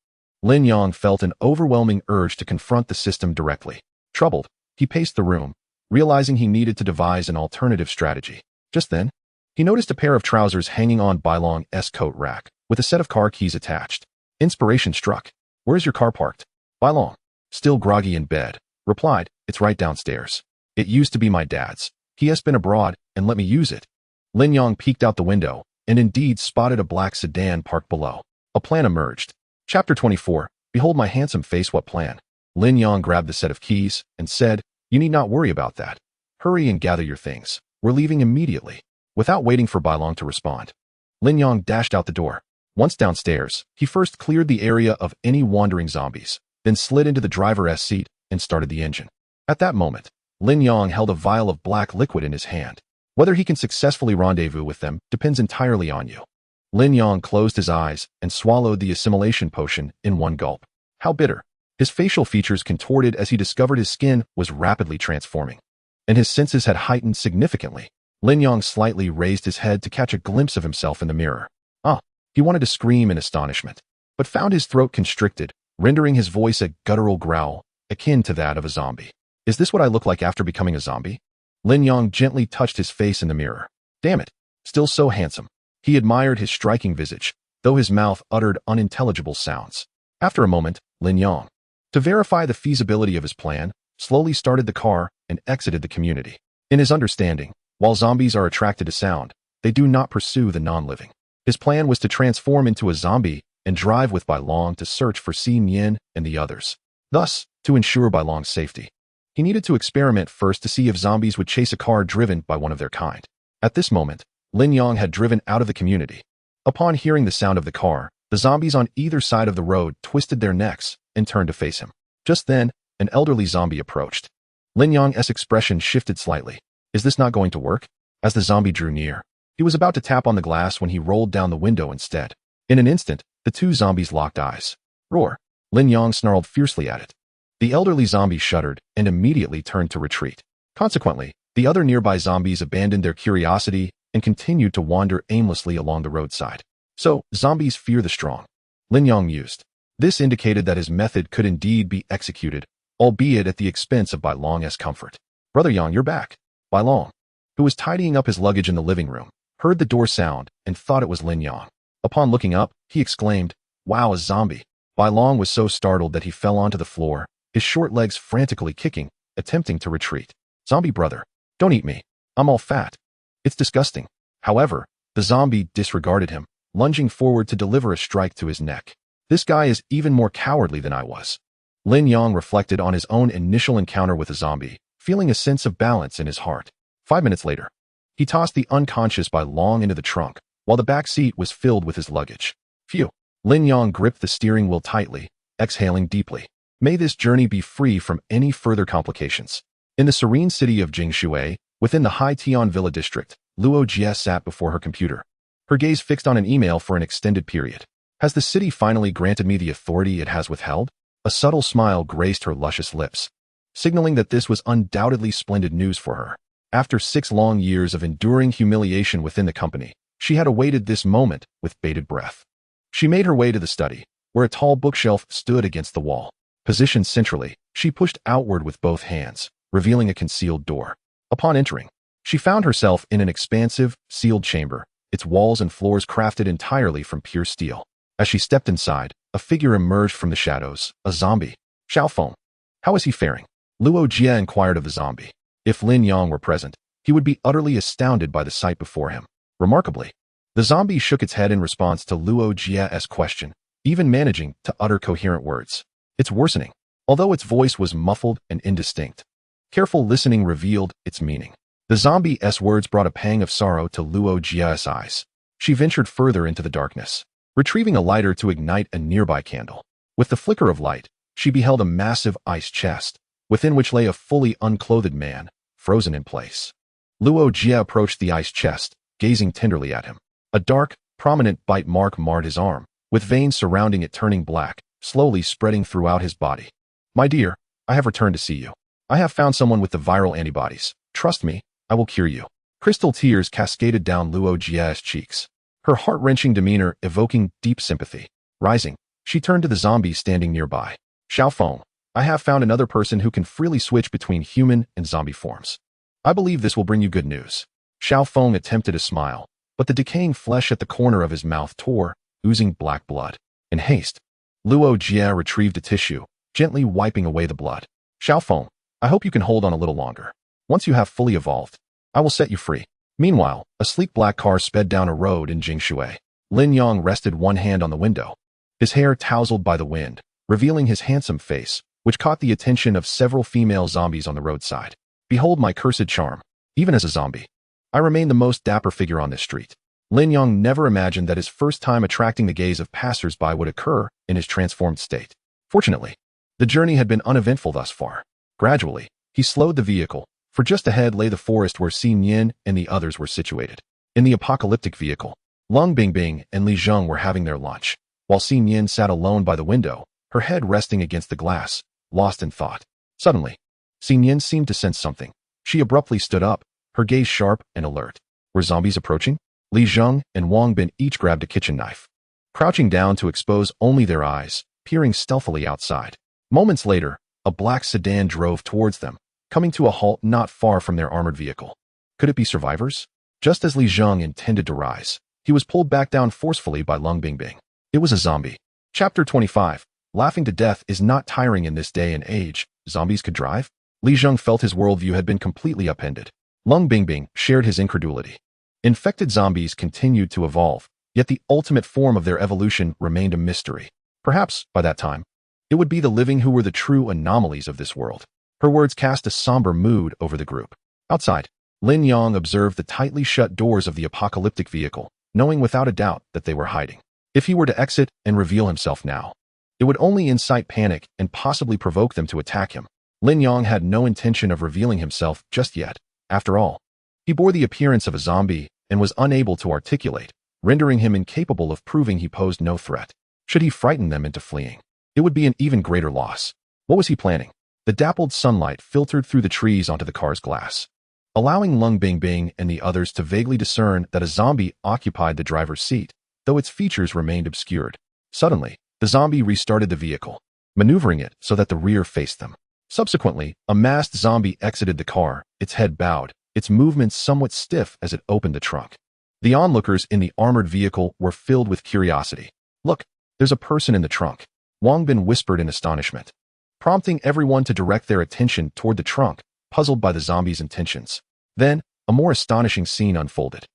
Lin Yong felt an overwhelming urge to confront the system directly. Troubled, he paced the room, realizing he needed to devise an alternative strategy. Just then, he noticed a pair of trousers hanging on Bai Long's coat rack, with a set of car keys attached. Inspiration struck. Where is your car parked? Bai Long, still groggy in bed, replied, It's right downstairs. It used to be my dad's. He has been abroad and let me use it. Lin Yong peeked out the window and indeed spotted a black sedan parked below. A plan emerged. Chapter 24. Behold my handsome face, what plan? Lin Yong grabbed the set of keys and said, You need not worry about that. Hurry and gather your things. We're leaving immediately. Without waiting for Bai Long to respond, Lin Yong dashed out the door. Once downstairs, he first cleared the area of any wandering zombies, then slid into the driver's seat and started the engine. At that moment, Lin Yong held a vial of black liquid in his hand. Whether he can successfully rendezvous with them depends entirely on you. Lin Yong closed his eyes and swallowed the assimilation potion in one gulp. How bitter. His facial features contorted as he discovered his skin was rapidly transforming, and his senses had heightened significantly. Lin Yong slightly raised his head to catch a glimpse of himself in the mirror. He wanted to scream in astonishment, but found his throat constricted, rendering his voice a guttural growl, akin to that of a zombie. Is this what I look like after becoming a zombie? Lin Yong gently touched his face in the mirror. Damn it, still so handsome. He admired his striking visage, though his mouth uttered unintelligible sounds. After a moment, Lin Yong, to verify the feasibility of his plan, slowly started the car and exited the community. In his understanding, while zombies are attracted to sound, they do not pursue the non-living. His plan was to transform into a zombie and drive with Bai Long to search for Xin Yin and the others. Thus, to ensure Bai Long's safety, he needed to experiment first to see if zombies would chase a car driven by one of their kind. At this moment, Lin Yong had driven out of the community. Upon hearing the sound of the car, the zombies on either side of the road twisted their necks and turned to face him. Just then, an elderly zombie approached. Lin Yong's expression shifted slightly. Is this not going to work? As the zombie drew near, he was about to tap on the glass when he rolled down the window instead. In an instant, the two zombies locked eyes. Roar! Lin Yong snarled fiercely at it. The elderly zombie shuddered and immediately turned to retreat. Consequently, the other nearby zombies abandoned their curiosity and continued to wander aimlessly along the roadside. So, zombies fear the strong. Lin Yong mused. This indicated that his method could indeed be executed, albeit at the expense of Bai Long's comfort. Brother Yang, you're back. Bai Long, who was tidying up his luggage in the living room, heard the door sound and thought it was Lin Yong. Upon looking up, he exclaimed, "Wow, a zombie." Bai Long was so startled that he fell onto the floor, his short legs frantically kicking, attempting to retreat. Zombie brother, don't eat me. I'm all fat. It's disgusting. However, the zombie disregarded him, lunging forward to deliver a strike to his neck. This guy is even more cowardly than I was. Lin Yong reflected on his own initial encounter with a zombie, feeling a sense of balance in his heart. 5 minutes later, he tossed the unconscious Bai Long into the trunk, while the back seat was filled with his luggage. Phew. Lin Yong gripped the steering wheel tightly, exhaling deeply. May this journey be free from any further complications. In the serene city of Jingshui, within the Hai Tian Villa district, Luo Jie sat before her computer, her gaze fixed on an email for an extended period. Has the city finally granted me the authority it has withheld? A subtle smile graced her luscious lips, signaling that this was undoubtedly splendid news for her. After 6 long years of enduring humiliation within the company, she had awaited this moment with bated breath. She made her way to the study, where a tall bookshelf stood against the wall. Positioned centrally, she pushed outward with both hands, revealing a concealed door. Upon entering, she found herself in an expansive, sealed chamber, its walls and floors crafted entirely from pure steel. As she stepped inside, a figure emerged from the shadows, a zombie. Xiaofeng. How is he faring? Luo Jie inquired of the zombie. If Lin Yong were present, he would be utterly astounded by the sight before him. Remarkably, the zombie shook its head in response to Luo Jie's question, even managing to utter coherent words. It's worsening, although its voice was muffled and indistinct. Careful listening revealed its meaning. The zombie's words brought a pang of sorrow to Luo Jie's eyes. She ventured further into the darkness, retrieving a lighter to ignite a nearby candle. With the flicker of light, she beheld a massive ice chest, within which lay a fully unclothed man, frozen in place. Luo Jie approached the ice chest, gazing tenderly at him. A dark, prominent bite mark marred his arm, with veins surrounding it turning black, slowly spreading throughout his body. My dear, I have returned to see you. I have found someone with the viral antibodies. Trust me, I will cure you. Crystal tears cascaded down Luo Jie's cheeks, her heart-wrenching demeanor evoking deep sympathy. Rising, she turned to the zombie standing nearby. Xiaofeng, I have found another person who can freely switch between human and zombie forms. I believe this will bring you good news. Xiaofeng attempted a smile, but the decaying flesh at the corner of his mouth tore, oozing black blood. In haste, Luo Jie retrieved a tissue, gently wiping away the blood. Xiaofeng, I hope you can hold on a little longer. Once you have fully evolved, I will set you free. Meanwhile, a sleek black car sped down a road in Jingshui. Lin Yong rested one hand on the window, his hair tousled by the wind, revealing his handsome face, which caught the attention of several female zombies on the roadside. Behold my cursed charm. Even as a zombie, I remain the most dapper figure on this street. Lin Yong never imagined that his first time attracting the gaze of passers-by would occur in his transformed state. Fortunately, the journey had been uneventful thus far. Gradually, he slowed the vehicle, for just ahead lay the forest where Xin Yin and the others were situated. In the apocalyptic vehicle, Lung Bingbing and Li Zheng were having their lunch, while Xin Yin sat alone by the window, her head resting against the glass, lost in thought. Suddenly, Xin Yin seemed to sense something. She abruptly stood up, her gaze sharp and alert. Were zombies approaching? Li Zheng and Wang Bin each grabbed a kitchen knife, crouching down to expose only their eyes, peering stealthily outside. Moments later, a black sedan drove towards them, coming to a halt not far from their armored vehicle. Could it be survivors? Just as Li Zheng intended to rise, he was pulled back down forcefully by Lung Bingbing. It was a zombie. Chapter 25. Laughing to death is not tiring in this day and age. Zombies could drive? Li Zheng felt his worldview had been completely upended. Lung Bingbing shared his incredulity. Infected zombies continued to evolve, yet the ultimate form of their evolution remained a mystery. Perhaps, by that time, it would be the living who were the true anomalies of this world. Her words cast a somber mood over the group. Outside, Lin Yang observed the tightly shut doors of the apocalyptic vehicle, knowing without a doubt that they were hiding. If he were to exit and reveal himself now, it would only incite panic and possibly provoke them to attack him. Lin Yang had no intention of revealing himself just yet. After all, he bore the appearance of a zombie and was unable to articulate, rendering him incapable of proving he posed no threat. Should he frighten them into fleeing, it would be an even greater loss. What was he planning? The dappled sunlight filtered through the trees onto the car's glass, allowing Lung Bingbing and the others to vaguely discern that a zombie occupied the driver's seat, though its features remained obscured. Suddenly, the zombie restarted the vehicle, maneuvering it so that the rear faced them. Subsequently, a masked zombie exited the car, its head bowed, its movements somewhat stiff as it opened the trunk. The onlookers in the armored vehicle were filled with curiosity. "Look, there's a person in the trunk," Wang Bin whispered in astonishment, prompting everyone to direct their attention toward the trunk, puzzled by the zombie's intentions. Then, a more astonishing scene unfolded.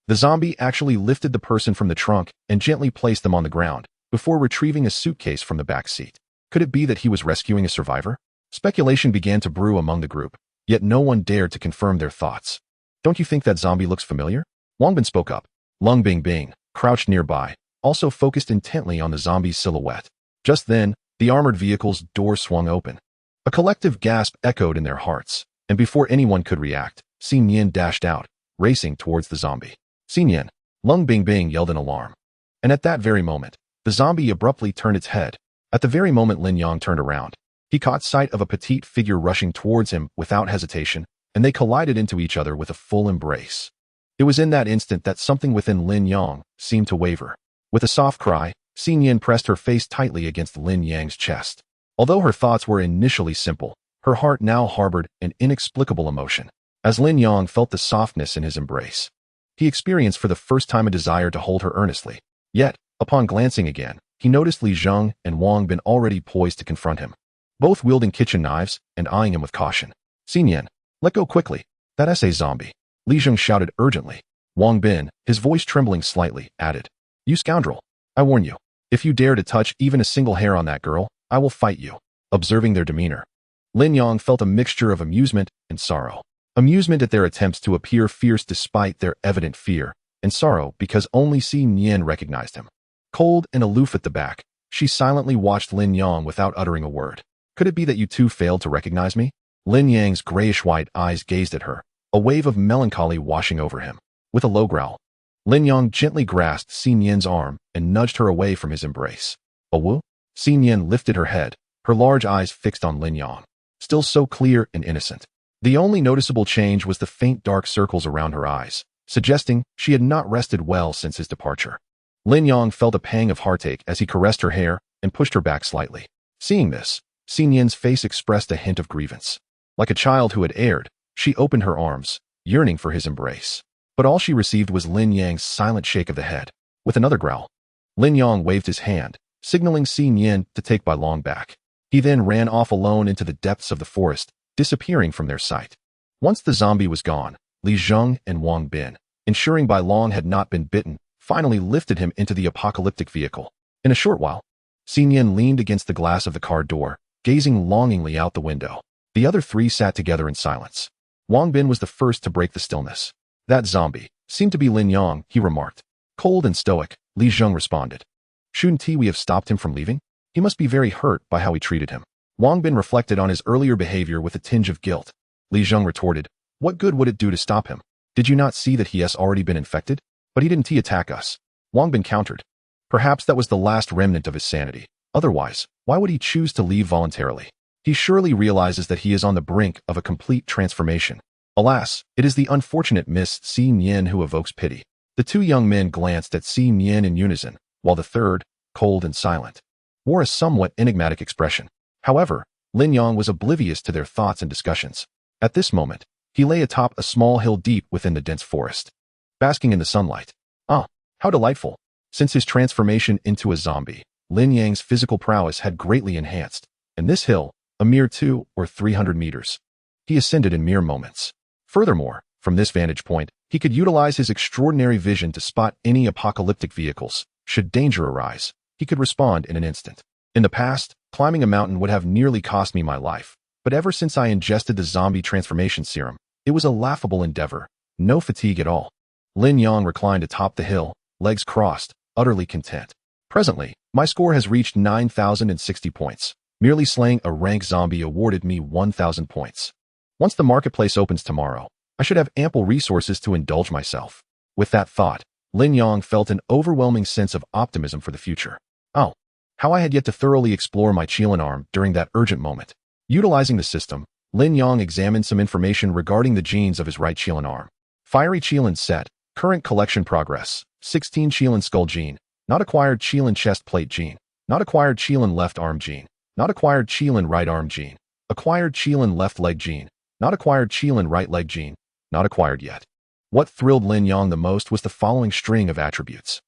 The zombie actually lifted the person from the trunk and gently placed them on the ground, before retrieving a suitcase from the back seat. Could it be that he was rescuing a survivor? Speculation began to brew among the group, yet no one dared to confirm their thoughts. "Don't you think that zombie looks familiar?" Wang Bin spoke up. Lung Bingbing, crouched nearby, also focused intently on the zombie's silhouette. Just then, the armored vehicle's door swung open. A collective gasp echoed in their hearts, and before anyone could react, Xin Yan dashed out, racing towards the zombie. "Xin Yan!" Lung Bingbing yelled in alarm. And at that very moment, the zombie abruptly turned its head. At the very moment Lin Yang turned around, he caught sight of a petite figure rushing towards him without hesitation, and they collided into each other with a full embrace. It was in that instant that something within Lin Yang seemed to waver. With a soft cry, Xin Yan pressed her face tightly against Lin Yang's chest. Although her thoughts were initially simple, her heart now harbored an inexplicable emotion. As Lin Yang felt the softness in his embrace, he experienced for the first time a desire to hold her earnestly. Yet, upon glancing again, he noticed Li Zheng and Wang Bin already poised to confront him, both wielding kitchen knives and eyeing him with caution. "Xin Yan, let go quickly. That's a zombie," Li Zheng shouted urgently. Wang Bin, his voice trembling slightly, added, "You scoundrel, I warn you, if you dare to touch even a single hair on that girl, I will fight you." Observing their demeanor, Lin Yang felt a mixture of amusement and sorrow. Amusement at their attempts to appear fierce despite their evident fear, and sorrow because only Xin Yan recognized him. Cold and aloof at the back, she silently watched Lin Yang without uttering a word. "Could it be that you two failed to recognize me?" Lin Yang's grayish-white eyes gazed at her, a wave of melancholy washing over him. With a low growl, Lin Yang gently grasped Xin Yan's arm and nudged her away from his embrace. "Awu?" Xin Yan lifted her head, her large eyes fixed on Lin Yang, still so clear and innocent. The only noticeable change was the faint dark circles around her eyes, suggesting she had not rested well since his departure. Lin Yang felt a pang of heartache as he caressed her hair and pushed her back slightly. Seeing this, Xin Yan's face expressed a hint of grievance. Like a child who had erred, she opened her arms, yearning for his embrace. But all she received was Lin Yang's silent shake of the head. With another growl, Lin Yang waved his hand, signaling Xin Yan to take Bai Long back. He then ran off alone into the depths of the forest, disappearing from their sight. Once the zombie was gone, Li Zheng and Wang Bin, ensuring Bai Long had not been bitten, finally lifted him into the apocalyptic vehicle. In a short while, Xin Yan leaned against the glass of the car door, gazing longingly out the window. The other three sat together in silence. Wang Bin was the first to break the stillness. "That zombie seemed to be Lin Yang," he remarked. Cold and stoic, Li Zheng responded. "Shouldn't we have stopped him from leaving? He must be very hurt by how we treated him." Wang Bin reflected on his earlier behavior with a tinge of guilt. Li Zheng retorted, "What good would it do to stop him? Did you not see that he has already been infected? But he didn't attack us." Wang Bin countered. Perhaps that was the last remnant of his sanity. Otherwise, why would he choose to leave voluntarily? He surely realizes that he is on the brink of a complete transformation. Alas, it is the unfortunate Miss Xin Yan who evokes pity. The two young men glanced at Xin Yan in unison, while the third, cold and silent, wore a somewhat enigmatic expression. However, Lin Yang was oblivious to their thoughts and discussions. At this moment, he lay atop a small hill deep within the dense forest, basking in the sunlight. Ah, how delightful! Since his transformation into a zombie, Lin Yang's physical prowess had greatly enhanced, and this hill, a mere 200 or 300 meters, he ascended in mere moments. Furthermore, from this vantage point, he could utilize his extraordinary vision to spot any apocalyptic vehicles. Should danger arise, he could respond in an instant. In the past, climbing a mountain would have nearly cost me my life, but ever since I ingested the zombie transformation serum, It was a laughable endeavor, no fatigue at all. Lin Yang reclined atop the hill, legs crossed, utterly content. Presently, my score has reached 9,060 points. Merely slaying a rank zombie awarded me 1,000 points. Once the marketplace opens tomorrow, I should have ample resources to indulge myself. With that thought, Lin Yang felt an overwhelming sense of optimism for the future. Oh, how I had yet to thoroughly explore my Qilin arm during that urgent moment. Utilizing the system, Lin Yang examined some information regarding the genes of his right Qilin arm. Fiery Qilin set, current collection progress, 16 Qilin skull gene, not acquired Qilin chest plate gene, not acquired Qilin left arm gene, not acquired Qilin right arm gene, acquired Qilin left leg gene, not acquired Qilin right leg gene, not acquired yet. What thrilled Lin Yang the most was the following string of attributes.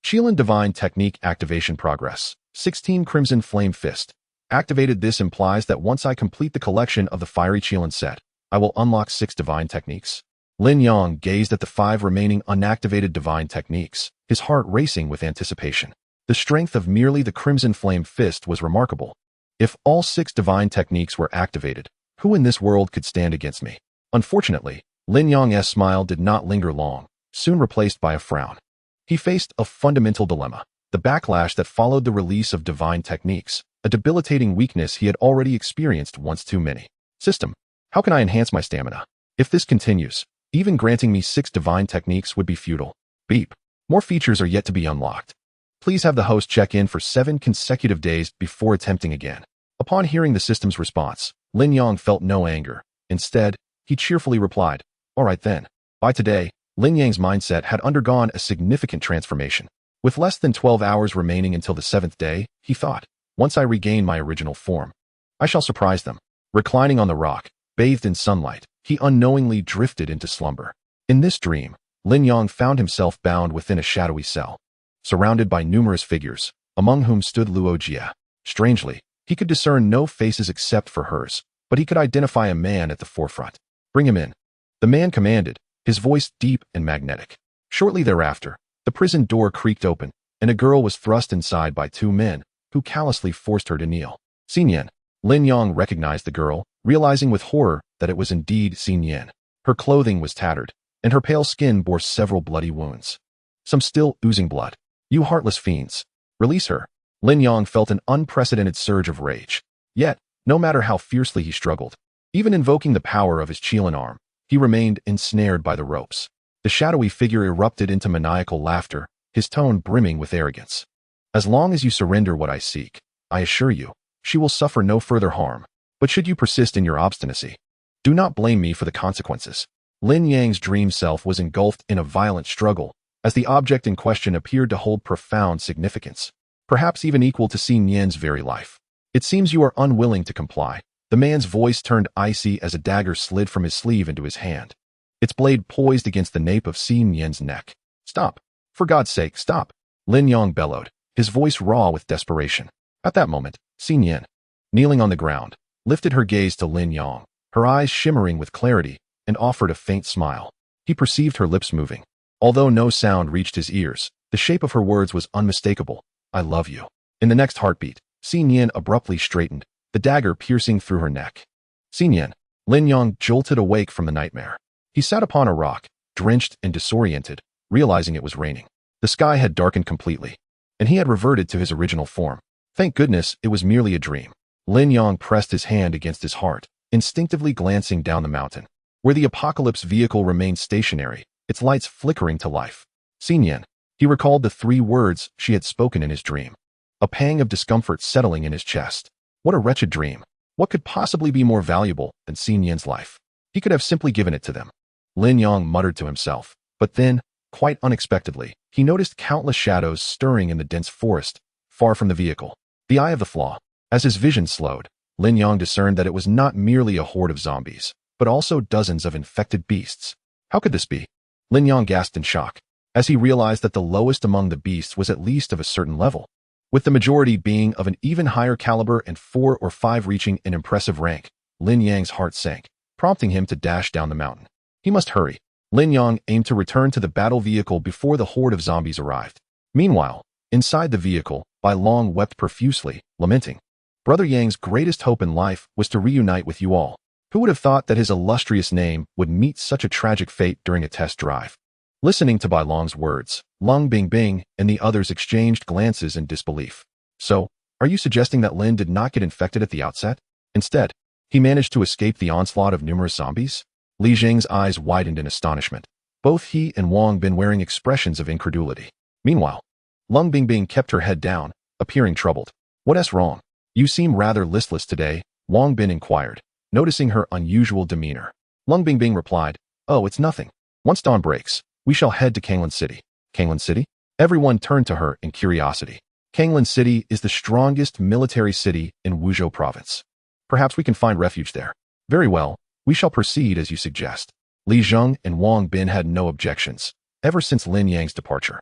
Qilin Divine Technique Activation Progress, 16 Crimson Flame Fist. Activated. This implies that once I complete the collection of the Fiery Qilin set, I will unlock 6 divine techniques. Lin Yang gazed at the 5 remaining unactivated divine techniques, his heart racing with anticipation. The strength of merely the Crimson Flame Fist was remarkable. If all 6 divine techniques were activated, who in this world could stand against me? Unfortunately, Lin Yang's smile did not linger long, soon replaced by a frown. He faced a fundamental dilemma, the backlash that followed the release of divine techniques, a debilitating weakness he had already experienced once too many. System, how can I enhance my stamina? If this continues, even granting me 6 divine techniques would be futile. Beep. More features are yet to be unlocked. Please have the host check in for 7 consecutive days before attempting again. Upon hearing the system's response, Lin Yang felt no anger. Instead, he cheerfully replied, "All right then." By today, Lin Yang's mindset had undergone a significant transformation. With less than 12 hours remaining until the 7th day, he thought, once I regain my original form, I shall surprise them. Reclining on the rock, bathed in sunlight, he unknowingly drifted into slumber. In this dream, Lin Yang found himself bound within a shadowy cell, surrounded by numerous figures, among whom stood Luo Jie. Strangely, he could discern no faces except for hers, but he could identify a man at the forefront. "Bring him in." The man commanded, his voice deep and magnetic. Shortly thereafter, the prison door creaked open, and a girl was thrust inside by 2 men, who callously forced her to kneel. Xin Yan. Lin Yang recognized the girl, realizing with horror that it was indeed Xin Yan. Her clothing was tattered, and her pale skin bore several bloody wounds, some still oozing blood. "You heartless fiends! Release her!" Lin Yang felt an unprecedented surge of rage. Yet, no matter how fiercely he struggled, even invoking the power of his Qilin arm, he remained ensnared by the ropes. The shadowy figure erupted into maniacal laughter, his tone brimming with arrogance. "As long as you surrender what I seek, I assure you, she will suffer no further harm. But should you persist in your obstinacy, do not blame me for the consequences." Lin Yang's dream self was engulfed in a violent struggle, as the object in question appeared to hold profound significance, perhaps even equal to Xin Yan's very life. "It seems you are unwilling to comply." The man's voice turned icy as a dagger slid from his sleeve into his hand, its blade poised against the nape of Xin Yan's neck. "Stop! For God's sake, stop!" Lin Yang bellowed, his voice raw with desperation. At that moment, Xin Yan, kneeling on the ground, lifted her gaze to Lin Yang, her eyes shimmering with clarity, and offered a faint smile. He perceived her lips moving. Although no sound reached his ears, the shape of her words was unmistakable. "I love you." In the next heartbeat, Xin Yan abruptly straightened, the dagger piercing through her neck. "Xin Yan." Lin Yang jolted awake from the nightmare. He sat upon a rock, drenched and disoriented, realizing it was raining. The sky had darkened completely, and he had reverted to his original form. Thank goodness it was merely a dream. Lin Yang pressed his hand against his heart, instinctively glancing down the mountain, where the apocalypse vehicle remained stationary, its lights flickering to life. "Xin Yan." He recalled the 3 words she had spoken in his dream. A pang of discomfort settling in his chest. What a wretched dream. What could possibly be more valuable than Xin Yan's life? He could have simply given it to them. Lin Yang muttered to himself, but then, quite unexpectedly, he noticed countless shadows stirring in the dense forest, far from the vehicle. The eye of the flaw. As his vision slowed, Lin Yang discerned that it was not merely a horde of zombies, but also dozens of infected beasts. How could this be? Lin Yang gasped in shock, as he realized that the lowest among the beasts was at least of a certain level, with the majority being of an even higher caliber and 4 or 5 reaching an impressive rank. Lin Yang's heart sank, prompting him to dash down the mountain. He must hurry. Lin Yang aimed to return to the battle vehicle before the horde of zombies arrived. Meanwhile, inside the vehicle, Bai Long wept profusely, lamenting. Brother Yang's greatest hope in life was to reunite with you all. Who would have thought that his illustrious name would meet such a tragic fate during a test drive? Listening to Bai Long's words, Lung Bingbing and the others exchanged glances in disbelief. So, are you suggesting that Lin did not get infected at the outset? Instead, he managed to escape the onslaught of numerous zombies? Li Jing's eyes widened in astonishment. Both he and Wang Bin wearing expressions of incredulity. Meanwhile, Lung Bingbing kept her head down, appearing troubled. What's wrong? You seem rather listless today, Wang Bin inquired, noticing her unusual demeanor. Lung Bingbing replied, Oh, it's nothing. Once dawn breaks, we shall head to Kanglan City. Kanglan City? Everyone turned to her in curiosity. Kanglan City is the strongest military city in Wuzhou province. Perhaps we can find refuge there. Very well, we shall proceed as you suggest. Li Zheng and Wang Bin had no objections, ever since Lin Yang's departure.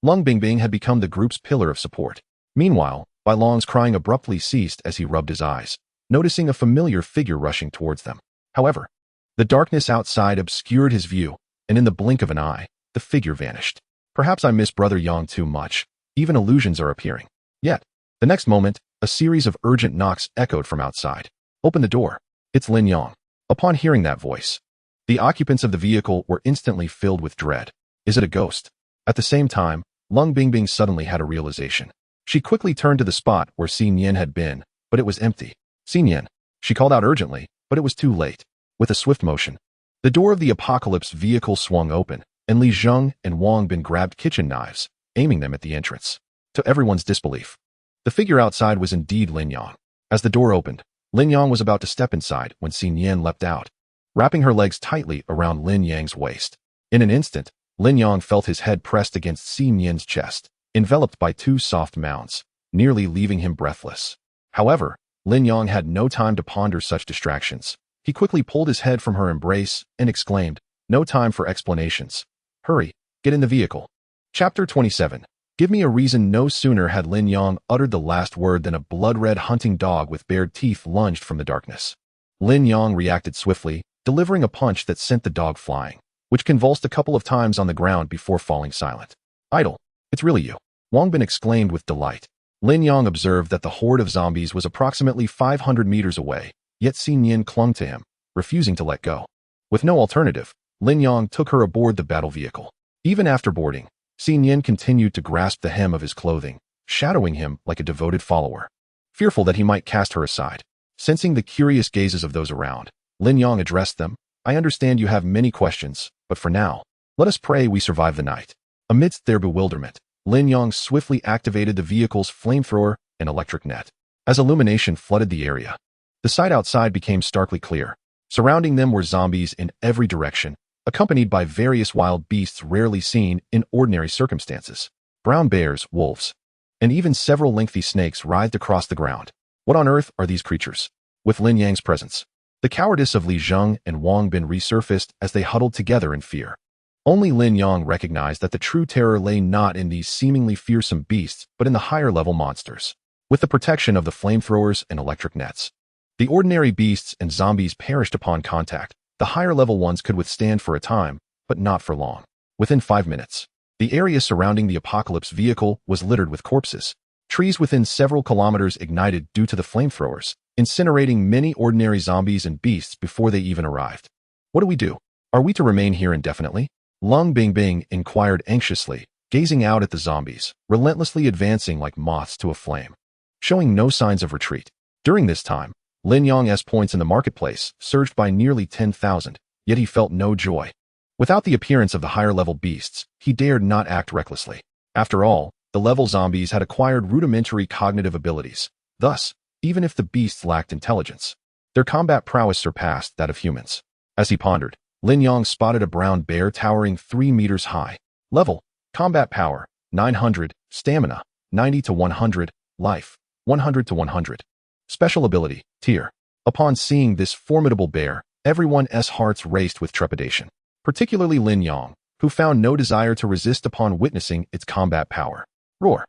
Lung Bingbing had become the group's pillar of support. Meanwhile, Bai Long's crying abruptly ceased as he rubbed his eyes, noticing a familiar figure rushing towards them. However, the darkness outside obscured his view, and in the blink of an eye, the figure vanished. Perhaps I miss Brother Yang too much. Even illusions are appearing. Yet, the next moment, a series of urgent knocks echoed from outside. Open the door. It's Lin Yang. Upon hearing that voice, the occupants of the vehicle were instantly filled with dread. Is it a ghost? At the same time, Lung Bingbing suddenly had a realization. She quickly turned to the spot where Xin Yan had been, but it was empty. Xin Yan. She called out urgently, but it was too late. With a swift motion, the door of the Apocalypse vehicle swung open, and Li Zheng and Wang Bin grabbed kitchen knives, aiming them at the entrance. To everyone's disbelief, the figure outside was indeed Lin Yang. As the door opened, Lin Yang was about to step inside when Xin Yan leapt out, wrapping her legs tightly around Lin Yang's waist. In an instant, Lin Yang felt his head pressed against Xin Yan's chest, enveloped by two soft mounds, nearly leaving him breathless. However, Lin Yang had no time to ponder such distractions. He quickly pulled his head from her embrace and exclaimed, No time for explanations. Hurry, get in the vehicle. Chapter 27. Give me a reason. No sooner had Lin Yang uttered the last word than a blood-red hunting dog with bared teeth lunged from the darkness. Lin Yang reacted swiftly, delivering a punch that sent the dog flying, which convulsed a couple of times on the ground before falling silent. Idol, it's really you. Wang Bin exclaimed with delight. Lin Yang observed that the horde of zombies was approximately 500 meters away, yet Xin Yan clung to him, refusing to let go. With no alternative, Lin Yang took her aboard the battle vehicle. Even after boarding, Xin Yan continued to grasp the hem of his clothing, shadowing him like a devoted follower. Fearful that he might cast her aside, sensing the curious gazes of those around, Lin Yang addressed them. I understand you have many questions, but for now, let us pray we survive the night. Amidst their bewilderment, Lin Yang swiftly activated the vehicle's flamethrower and electric net. As illumination flooded the area, the sight outside became starkly clear. Surrounding them were zombies in every direction, accompanied by various wild beasts rarely seen in ordinary circumstances. Brown bears, wolves, and even several lengthy snakes writhed across the ground. What on earth are these creatures? With Lin Yang's presence, the cowardice of Li Zheng and Wang Bin resurfaced as they huddled together in fear. Only Lin Yang recognized that the true terror lay not in these seemingly fearsome beasts, but in the higher-level monsters. With the protection of the flamethrowers and electric nets, the ordinary beasts and zombies perished upon contact. The higher-level ones could withstand for a time, but not for long. Within 5 minutes, the area surrounding the Apocalypse vehicle was littered with corpses. Trees within several kilometers ignited due to the flamethrowers, incinerating many ordinary zombies and beasts before they even arrived. What do we do? Are we to remain here indefinitely? Lung Bingbing inquired anxiously, gazing out at the zombies, relentlessly advancing like moths to a flame, showing no signs of retreat. During this time, Lin Yang's points in the marketplace surged by nearly 10,000, yet he felt no joy. Without the appearance of the higher-level beasts, he dared not act recklessly. After all, the level zombies had acquired rudimentary cognitive abilities. Thus, even if the beasts lacked intelligence, their combat prowess surpassed that of humans. As he pondered, Lin Yang spotted a brown bear towering 3 meters high. Level, combat power, 900, stamina, 90 to 100, life, 100 to 100. Special ability, tier. Upon seeing this formidable bear, everyone's hearts raced with trepidation, particularly Lin Yang, who found no desire to resist upon witnessing its combat power. Roar.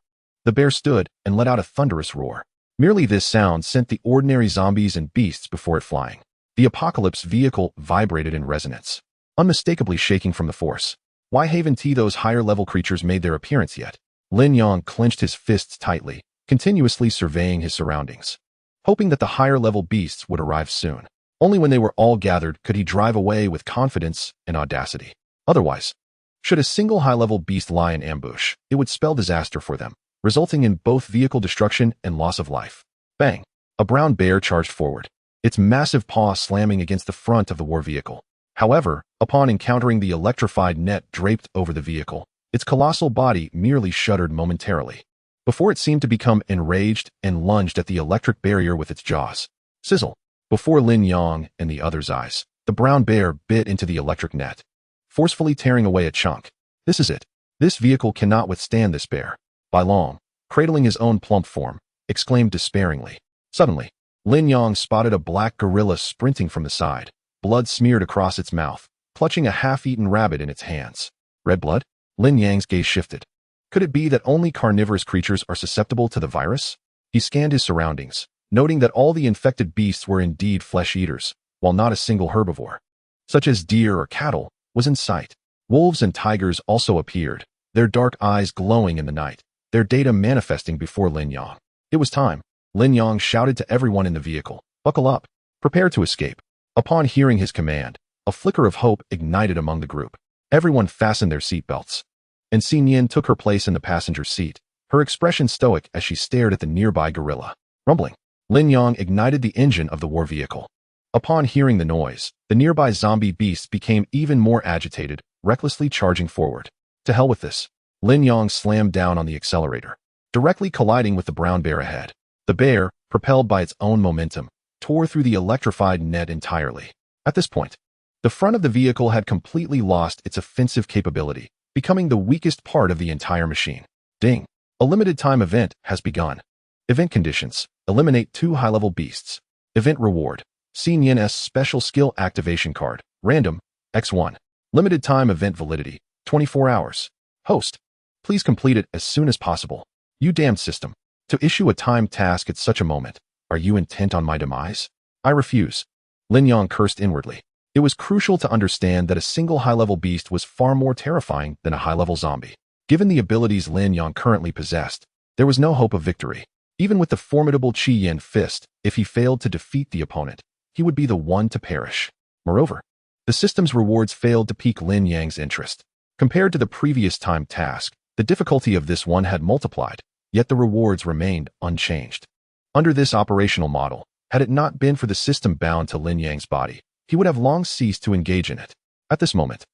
The bear stood and let out a thunderous roar. Merely this sound sent the ordinary zombies and beasts before it flying. The Apocalypse vehicle vibrated in resonance, unmistakably shaking from the force. Why haven't those higher-level creatures made their appearance yet? Lin Yang clenched his fists tightly, continuously surveying his surroundings, hoping that the higher-level beasts would arrive soon. Only when they were all gathered could he drive away with confidence and audacity. Otherwise, should a single high-level beast lie in ambush, it would spell disaster for them, resulting in both vehicle destruction and loss of life. Bang! A brown bear charged forward, its massive paw slamming against the front of the war vehicle. However, upon encountering the electrified net draped over the vehicle, its colossal body merely shuddered momentarily, before it seemed to become enraged and lunged at the electric barrier with its jaws. Sizzle! Before Lin Yong and the others' eyes, the brown bear bit into the electric net, forcefully tearing away a chunk. This is it. This vehicle cannot withstand this bear. Bai Long, cradling his own plump form, exclaimed despairingly. Suddenly, Lin Yong spotted a black gorilla sprinting from the side, blood smeared across its mouth, clutching a half-eaten rabbit in its hands. Red blood? Lin Yang's gaze shifted. Could it be that only carnivorous creatures are susceptible to the virus? He scanned his surroundings, noting that all the infected beasts were indeed flesh-eaters, while not a single herbivore, such as deer or cattle, was in sight. Wolves and tigers also appeared, their dark eyes glowing in the night, their data manifesting before Lin Yong. It was time. Lin Yong shouted to everyone in the vehicle, "Buckle up. Prepare to escape." Upon hearing his command, a flicker of hope ignited among the group. Everyone fastened their seatbelts, and Xin Yin took her place in the passenger seat, her expression stoic as she stared at the nearby gorilla. Rumbling, Lin Yong ignited the engine of the war vehicle. Upon hearing the noise, the nearby zombie beasts became even more agitated, recklessly charging forward. To hell with this. Lin Yong slammed down on the accelerator, directly colliding with the brown bear ahead. The bear, propelled by its own momentum, tore through the electrified net entirely. At this point, the front of the vehicle had completely lost its offensive capability, becoming the weakest part of the entire machine. Ding! A limited-time event has begun. Event conditions: eliminate 2 high-level beasts. Event reward: Xin Yin's special skill activation card, random, X1. Limited-time event validity: 24 hours. Host: please complete it as soon as possible. You damned system. To issue a timed task at such a moment. Are you intent on my demise? I refuse. Lin Yong cursed inwardly. It was crucial to understand that a single high-level beast was far more terrifying than a high-level zombie. Given the abilities Lin Yong currently possessed, there was no hope of victory. Even with the formidable Qi Yin fist, if he failed to defeat the opponent, he would be the one to perish. Moreover, the system's rewards failed to pique Lin Yang's interest. Compared to the previous timed task, the difficulty of this one had multiplied, yet the rewards remained unchanged. Under this operational model, had it not been for the system bound to Lin Yang's body, he would have long ceased to engage in it. At this moment,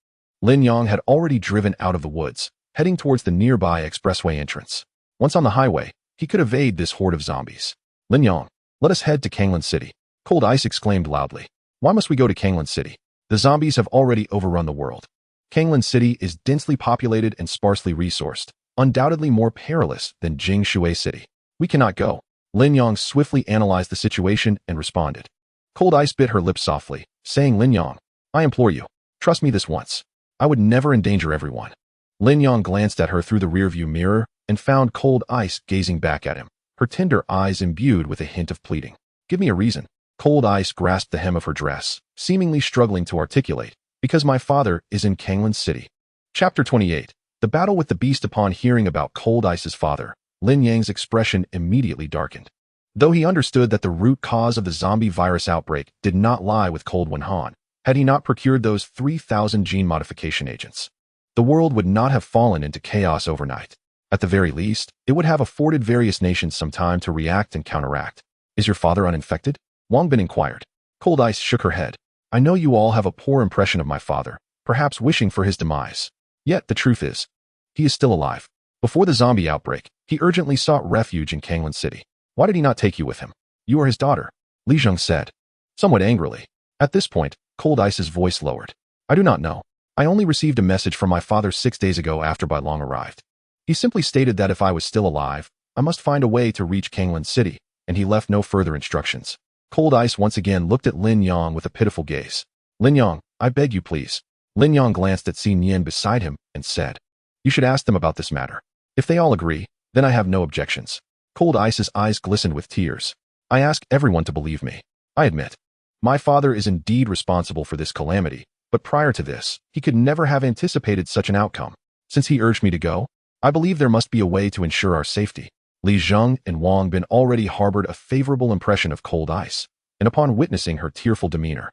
Lin Yong had already driven out of the woods, heading towards the nearby expressway entrance. Once on the highway, he could evade this horde of zombies. Lin Yong, let us head to Kanglan City. Cold Ice exclaimed loudly. Why must we go to Kanglan City? The zombies have already overrun the world. Kanglan City is densely populated and sparsely resourced, undoubtedly more perilous than Jingshui City. We cannot go. Lin Yong swiftly analyzed the situation and responded. Cold Ice bit her lips softly, saying, Lin Yong, I implore you, trust me this once. I would never endanger everyone. Lin Yong glanced at her through the rearview mirror and found Cold Ice gazing back at him, her tender eyes imbued with a hint of pleading. Give me a reason. Cold Ice grasped the hem of her dress, seemingly struggling to articulate, because my father is in Kanglan City. Chapter 28. The battle with the beast. Upon hearing about Cold Ice's father, Lin Yang's expression immediately darkened. Though he understood that the root cause of the zombie virus outbreak did not lie with Cold Wen Han, had he not procured those 3,000 gene modification agents, the world would not have fallen into chaos overnight. At the very least, it would have afforded various nations some time to react and counteract. Is your father uninfected? Wang Bin inquired. Cold Ice shook her head. I know you all have a poor impression of my father, perhaps wishing for his demise. Yet the truth is, he is still alive. Before the zombie outbreak, he urgently sought refuge in Kanglan City. Why did he not take you with him? You are his daughter, Li Zheng said, somewhat angrily. At this point, Cold Ice's voice lowered. I do not know. I only received a message from my father 6 days ago after Bai Long arrived. He simply stated that if I was still alive, I must find a way to reach Kanglan City, and he left no further instructions. Cold Ice once again looked at Lin Yong with a pitiful gaze. Lin Yong, I beg you please. Lin Yong glanced at Xin Yin beside him and said, you should ask them about this matter. If they all agree, then I have no objections. Cold Ice's eyes glistened with tears. I ask everyone to believe me. I admit, my father is indeed responsible for this calamity, but prior to this, he could never have anticipated such an outcome. Since he urged me to go, I believe there must be a way to ensure our safety. Li Zheng and Wang Bin already harbored a favorable impression of Cold Ice. and upon witnessing her tearful demeanor,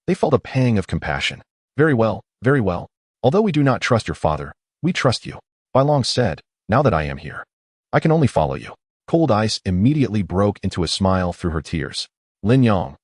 they felt a pang of compassion. Very well, very well. Although we do not trust your father, we trust you. Bai Long said, now that I am here, I can only follow you. Cold Ice immediately broke into a smile through her tears. Lin Yang,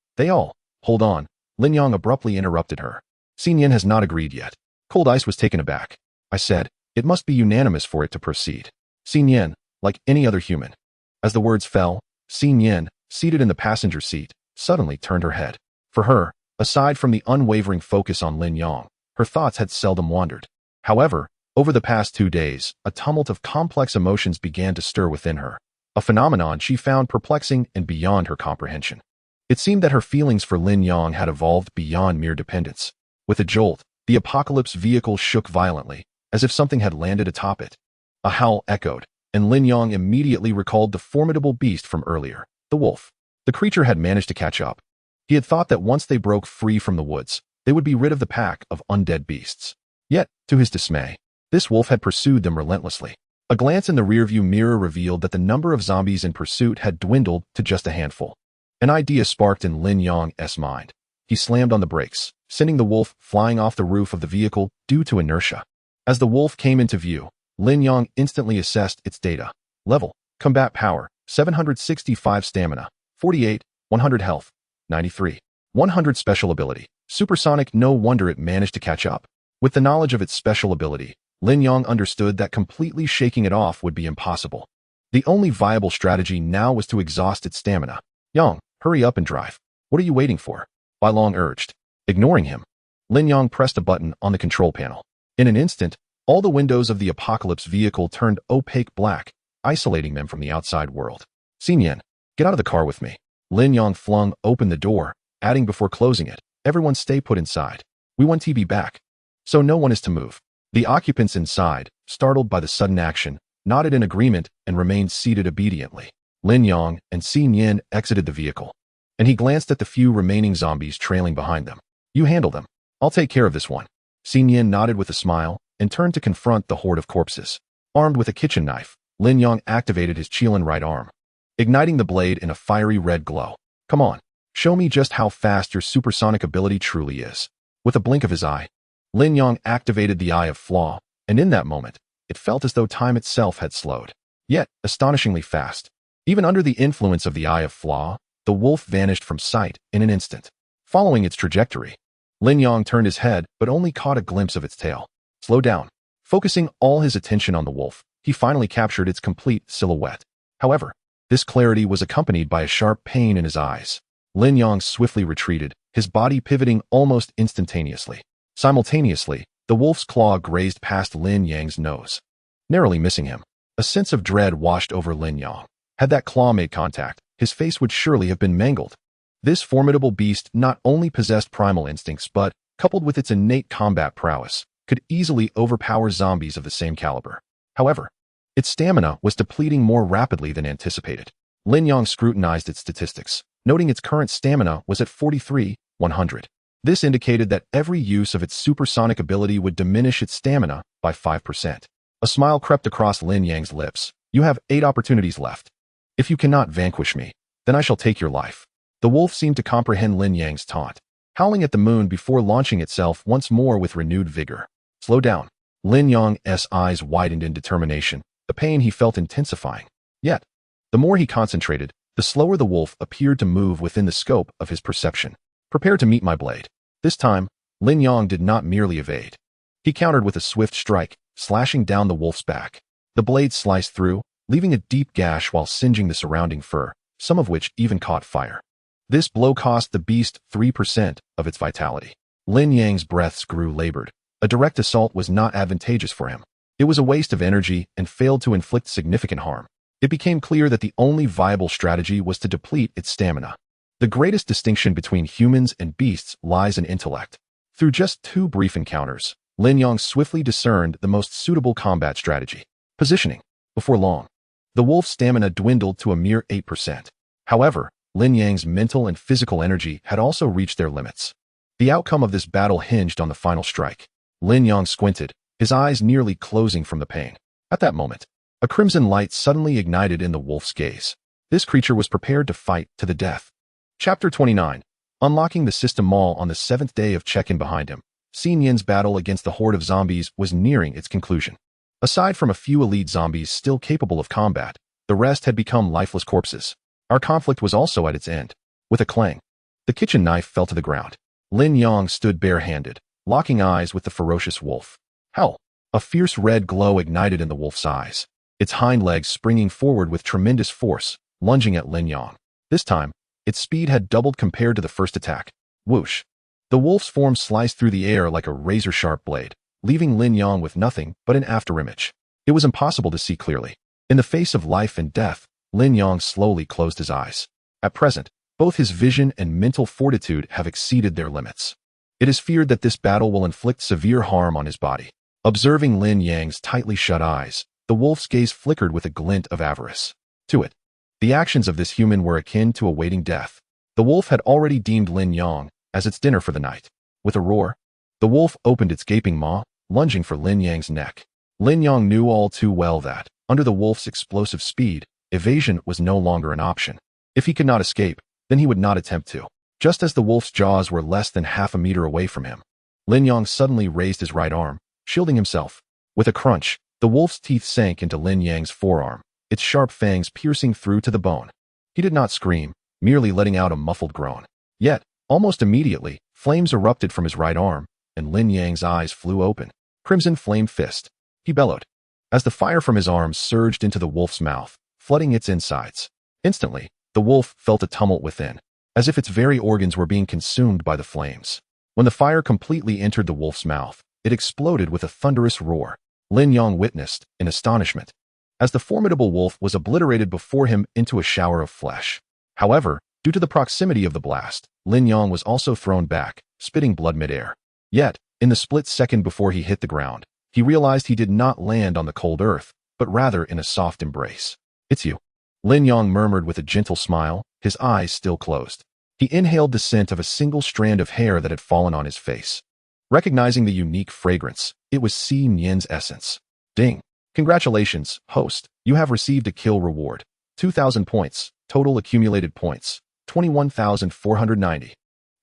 hold on. Lin Yang abruptly interrupted her. Xin Yin has not agreed yet. Cold Ice was taken aback. I said, it must be unanimous for it to proceed. Xin Yin, like any other human. As the words fell, Xin Yin, seated in the passenger seat, suddenly turned her head. For her, aside from the unwavering focus on Lin Yang, her thoughts had seldom wandered. However, over the past 2 days, a tumult of complex emotions began to stir within her, a phenomenon she found perplexing and beyond her comprehension. It seemed that her feelings for Lin Yang had evolved beyond mere dependence. With a jolt, the Apocalypse vehicle shook violently, as if something had landed atop it. A howl echoed, and Lin Yang immediately recalled the formidable beast from earlier, the wolf. The creature had managed to catch up. He had thought that once they broke free from the woods, they would be rid of the pack of undead beasts. Yet, to his dismay, this wolf had pursued them relentlessly. A glance in the rearview mirror revealed that the number of zombies in pursuit had dwindled to just a handful. An idea sparked in Lin Yang's mind. He slammed on the brakes, sending the wolf flying off the roof of the vehicle due to inertia. As the wolf came into view, Lin Yang instantly assessed its data. Level, combat power, 765 stamina, 48, 100 health, 93, 100 special ability, supersonic. No wonder it managed to catch up. With the knowledge of its special ability, Lin Yang understood that completely shaking it off would be impossible. The only viable strategy now was to exhaust its stamina. Yang, hurry up and drive. What are you waiting for? Bai Long urged. Ignoring him, Lin Yang pressed a button on the control panel. In an instant, all the windows of the Apocalypse vehicle turned opaque black, isolating them from the outside world. Xin Yin, get out of the car with me. Lin Yang flung open the door, adding before closing it, everyone stay put inside. We want to be back. So no one is to move. The occupants inside, startled by the sudden action, nodded in agreement and remained seated obediently. Lin Yang and Xin Yin exited the vehicle, and he glanced at the few remaining zombies trailing behind them. You handle them. I'll take care of this one. Xin Yin nodded with a smile and turned to confront the horde of corpses. Armed with a kitchen knife, Lin Yang activated his Qilin right arm, igniting the blade in a fiery red glow. Come on, show me just how fast your supersonic ability truly is. With a blink of his eye, Lin Yang activated the Eye of Flaw, and in that moment, it felt as though time itself had slowed. Yet, astonishingly fast. Even under the influence of the Eye of Flaw, the wolf vanished from sight in an instant. Following its trajectory, Lin Yang turned his head but only caught a glimpse of its tail. Slow down. Focusing all his attention on the wolf, he finally captured its complete silhouette. However, this clarity was accompanied by a sharp pain in his eyes. Lin Yang swiftly retreated, his body pivoting almost instantaneously. Simultaneously, the wolf's claw grazed past Lin Yang's nose, narrowly missing him. A sense of dread washed over Lin Yang. Had that claw made contact, his face would surely have been mangled. This formidable beast not only possessed primal instincts but, coupled with its innate combat prowess, could easily overpower zombies of the same caliber. However, its stamina was depleting more rapidly than anticipated. Lin Yang scrutinized its statistics, noting its current stamina was at 43, 100. This indicated that every use of its supersonic ability would diminish its stamina by 5%. A smile crept across Lin Yang's lips. You have 8 opportunities left. If you cannot vanquish me, then I shall take your life. The wolf seemed to comprehend Lin Yang's taunt, howling at the moon before launching itself once more with renewed vigor. Slow down. Lin Yang's eyes widened in determination, the pain he felt intensifying. Yet, the more he concentrated, the slower the wolf appeared to move within the scope of his perception. Prepare to meet my blade. This time, Lin Yang did not merely evade. He countered with a swift strike, slashing down the wolf's back. The blade sliced through, leaving a deep gash while singeing the surrounding fur, some of which even caught fire. This blow cost the beast 3% of its vitality. Lin Yang's breaths grew labored. A direct assault was not advantageous for him. It was a waste of energy and failed to inflict significant harm. It became clear that the only viable strategy was to deplete its stamina. The greatest distinction between humans and beasts lies in intellect. Through just 2 brief encounters, Lin Yang swiftly discerned the most suitable combat strategy. Positioning. Before long, the wolf's stamina dwindled to a mere 8%. However, Lin Yang's mental and physical energy had also reached their limits. The outcome of this battle hinged on the final strike. Lin Yang squinted, his eyes nearly closing from the pain. At that moment, a crimson light suddenly ignited in the wolf's gaze. This creature was prepared to fight to the death. Chapter 29. Unlocking the System Mall. On the 7th day of check-in behind him, Xin Yin's battle against the horde of zombies was nearing its conclusion. Aside from a few elite zombies still capable of combat, the rest had become lifeless corpses. Our conflict was also at its end. With a clang, the kitchen knife fell to the ground. Lin Yang stood barehanded, locking eyes with the ferocious wolf. Howl! A fierce red glow ignited in the wolf's eyes, its hind legs springing forward with tremendous force, lunging at Lin Yang. This time, its speed had doubled compared to the first attack. Whoosh! The wolf's form sliced through the air like a razor-sharp blade, leaving Lin Yang with nothing but an afterimage. It was impossible to see clearly. In the face of life and death, Lin Yang slowly closed his eyes. At present, both his vision and mental fortitude have exceeded their limits. It is feared that this battle will inflict severe harm on his body. Observing Lin Yang's tightly shut eyes, the wolf's gaze flickered with a glint of avarice. To it, the actions of this human were akin to awaiting death. The wolf had already deemed Lin Yang as its dinner for the night. With a roar, the wolf opened its gaping maw, lunging for Lin Yang's neck. Lin Yang knew all too well that, under the wolf's explosive speed, evasion was no longer an option. If he could not escape, then he would not attempt to. Just as the wolf's jaws were less than half a meter away from him, Lin Yang suddenly raised his right arm, shielding himself. With a crunch, the wolf's teeth sank into Lin Yang's forearm, its sharp fangs piercing through to the bone. He did not scream, merely letting out a muffled groan. Yet, almost immediately, flames erupted from his right arm, and Lin Yang's eyes flew open. Crimson flamed fist. He bellowed, as the fire from his arms surged into the wolf's mouth, flooding its insides. Instantly, the wolf felt a tumult within, as if its very organs were being consumed by the flames. When the fire completely entered the wolf's mouth, it exploded with a thunderous roar. Lin Yang witnessed, in astonishment, as the formidable wolf was obliterated before him into a shower of flesh. However, due to the proximity of the blast, Lin Yang was also thrown back, spitting blood midair. Yet, in the split second before he hit the ground, he realized he did not land on the cold earth, but rather in a soft embrace. "It's you," Lin Yang murmured with a gentle smile, his eyes still closed. He inhaled the scent of a single strand of hair that had fallen on his face. Recognizing the unique fragrance, it was Xin Yin's essence. Ding! Congratulations, host. You have received a kill reward. 2,000 points. Total accumulated points. 21,490.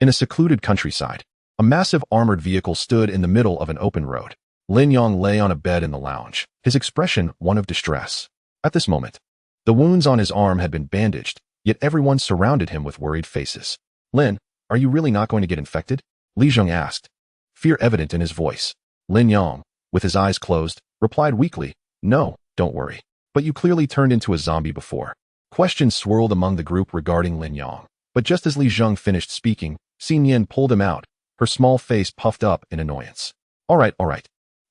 In a secluded countryside, a massive armored vehicle stood in the middle of an open road. Lin Yang lay on a bed in the lounge, his expression one of distress. At this moment, the wounds on his arm had been bandaged, yet everyone surrounded him with worried faces. "Lin, are you really not going to get infected?" Li Zheng asked, fear evident in his voice. Lin Yang, with his eyes closed, replied weakly, "No, don't worry. But you clearly turned into a zombie before." Questions swirled among the group regarding Lin Yang. But just as Li Zheng finished speaking, Xin Yin pulled him out, her small face puffed up in annoyance. All right.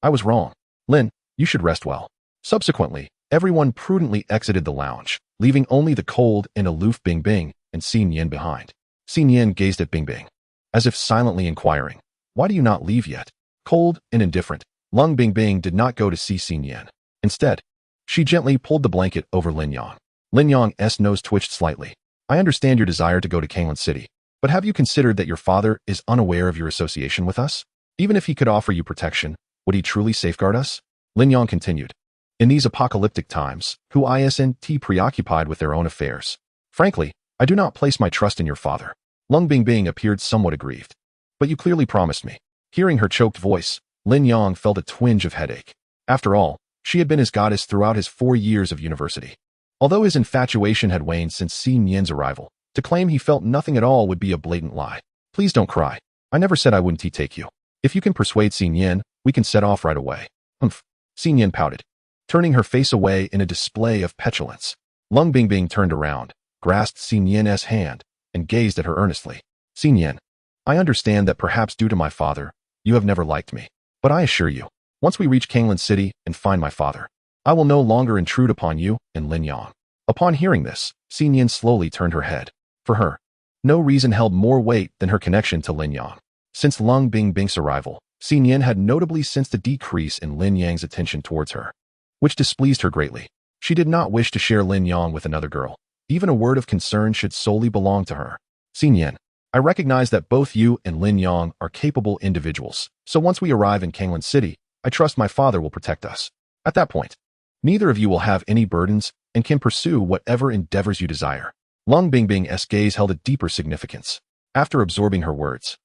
I was wrong. Lin, you should rest well." Subsequently, everyone prudently exited the lounge, leaving only the cold and aloof Bingbing and Xin Yin behind. Xin Yin gazed at Bingbing, as if silently inquiring, "Why do you not leave yet?" Cold and indifferent, Lung Bingbing did not go to see Xin Yin. Instead, she gently pulled the blanket over Lin Yang. Lin Yang's nose twitched slightly. "I understand your desire to go to Kanglan City, but have you considered that your father is unaware of your association with us? Even if he could offer you protection, would he truly safeguard us?" Lin Yang continued. "In these apocalyptic times, who isn't preoccupied with their own affairs? Frankly, I do not place my trust in your father." Lung Bingbing appeared somewhat aggrieved. "But you clearly promised me." Hearing her choked voice, Lin Yang felt a twinge of headache. After all, she had been his goddess throughout his 4 years of university. Although his infatuation had waned since Xin Yin's arrival, to claim he felt nothing at all would be a blatant lie. "Please don't cry. I never said I wouldn't take you. If you can persuade Xin Yin, we can set off right away." "Humph." Xin Yin pouted, turning her face away in a display of petulance. Lung Bingbing turned around, grasped Xin Yin's hand, and gazed at her earnestly. "Xin Yin, I understand that perhaps due to my father, you have never liked me. But I assure you, once we reach Kanglan City and find my father, I will no longer intrude upon you and Lin Yang." Upon hearing this, Xin Yin slowly turned her head. For her, no reason held more weight than her connection to Lin Yang. Since Lung Bingbing's arrival, Xin Yin had notably sensed a decrease in Lin Yang's attention towards her, which displeased her greatly. She did not wish to share Lin Yang with another girl. Even a word of concern should solely belong to her. "Xin Yin, I recognize that both you and Lin Yang are capable individuals, so once we arrive in Kanglan City, I trust my father will protect us. At that point, neither of you will have any burdens and can pursue whatever endeavors you desire." Lung Bingbing's gaze held a deeper significance. After absorbing her words,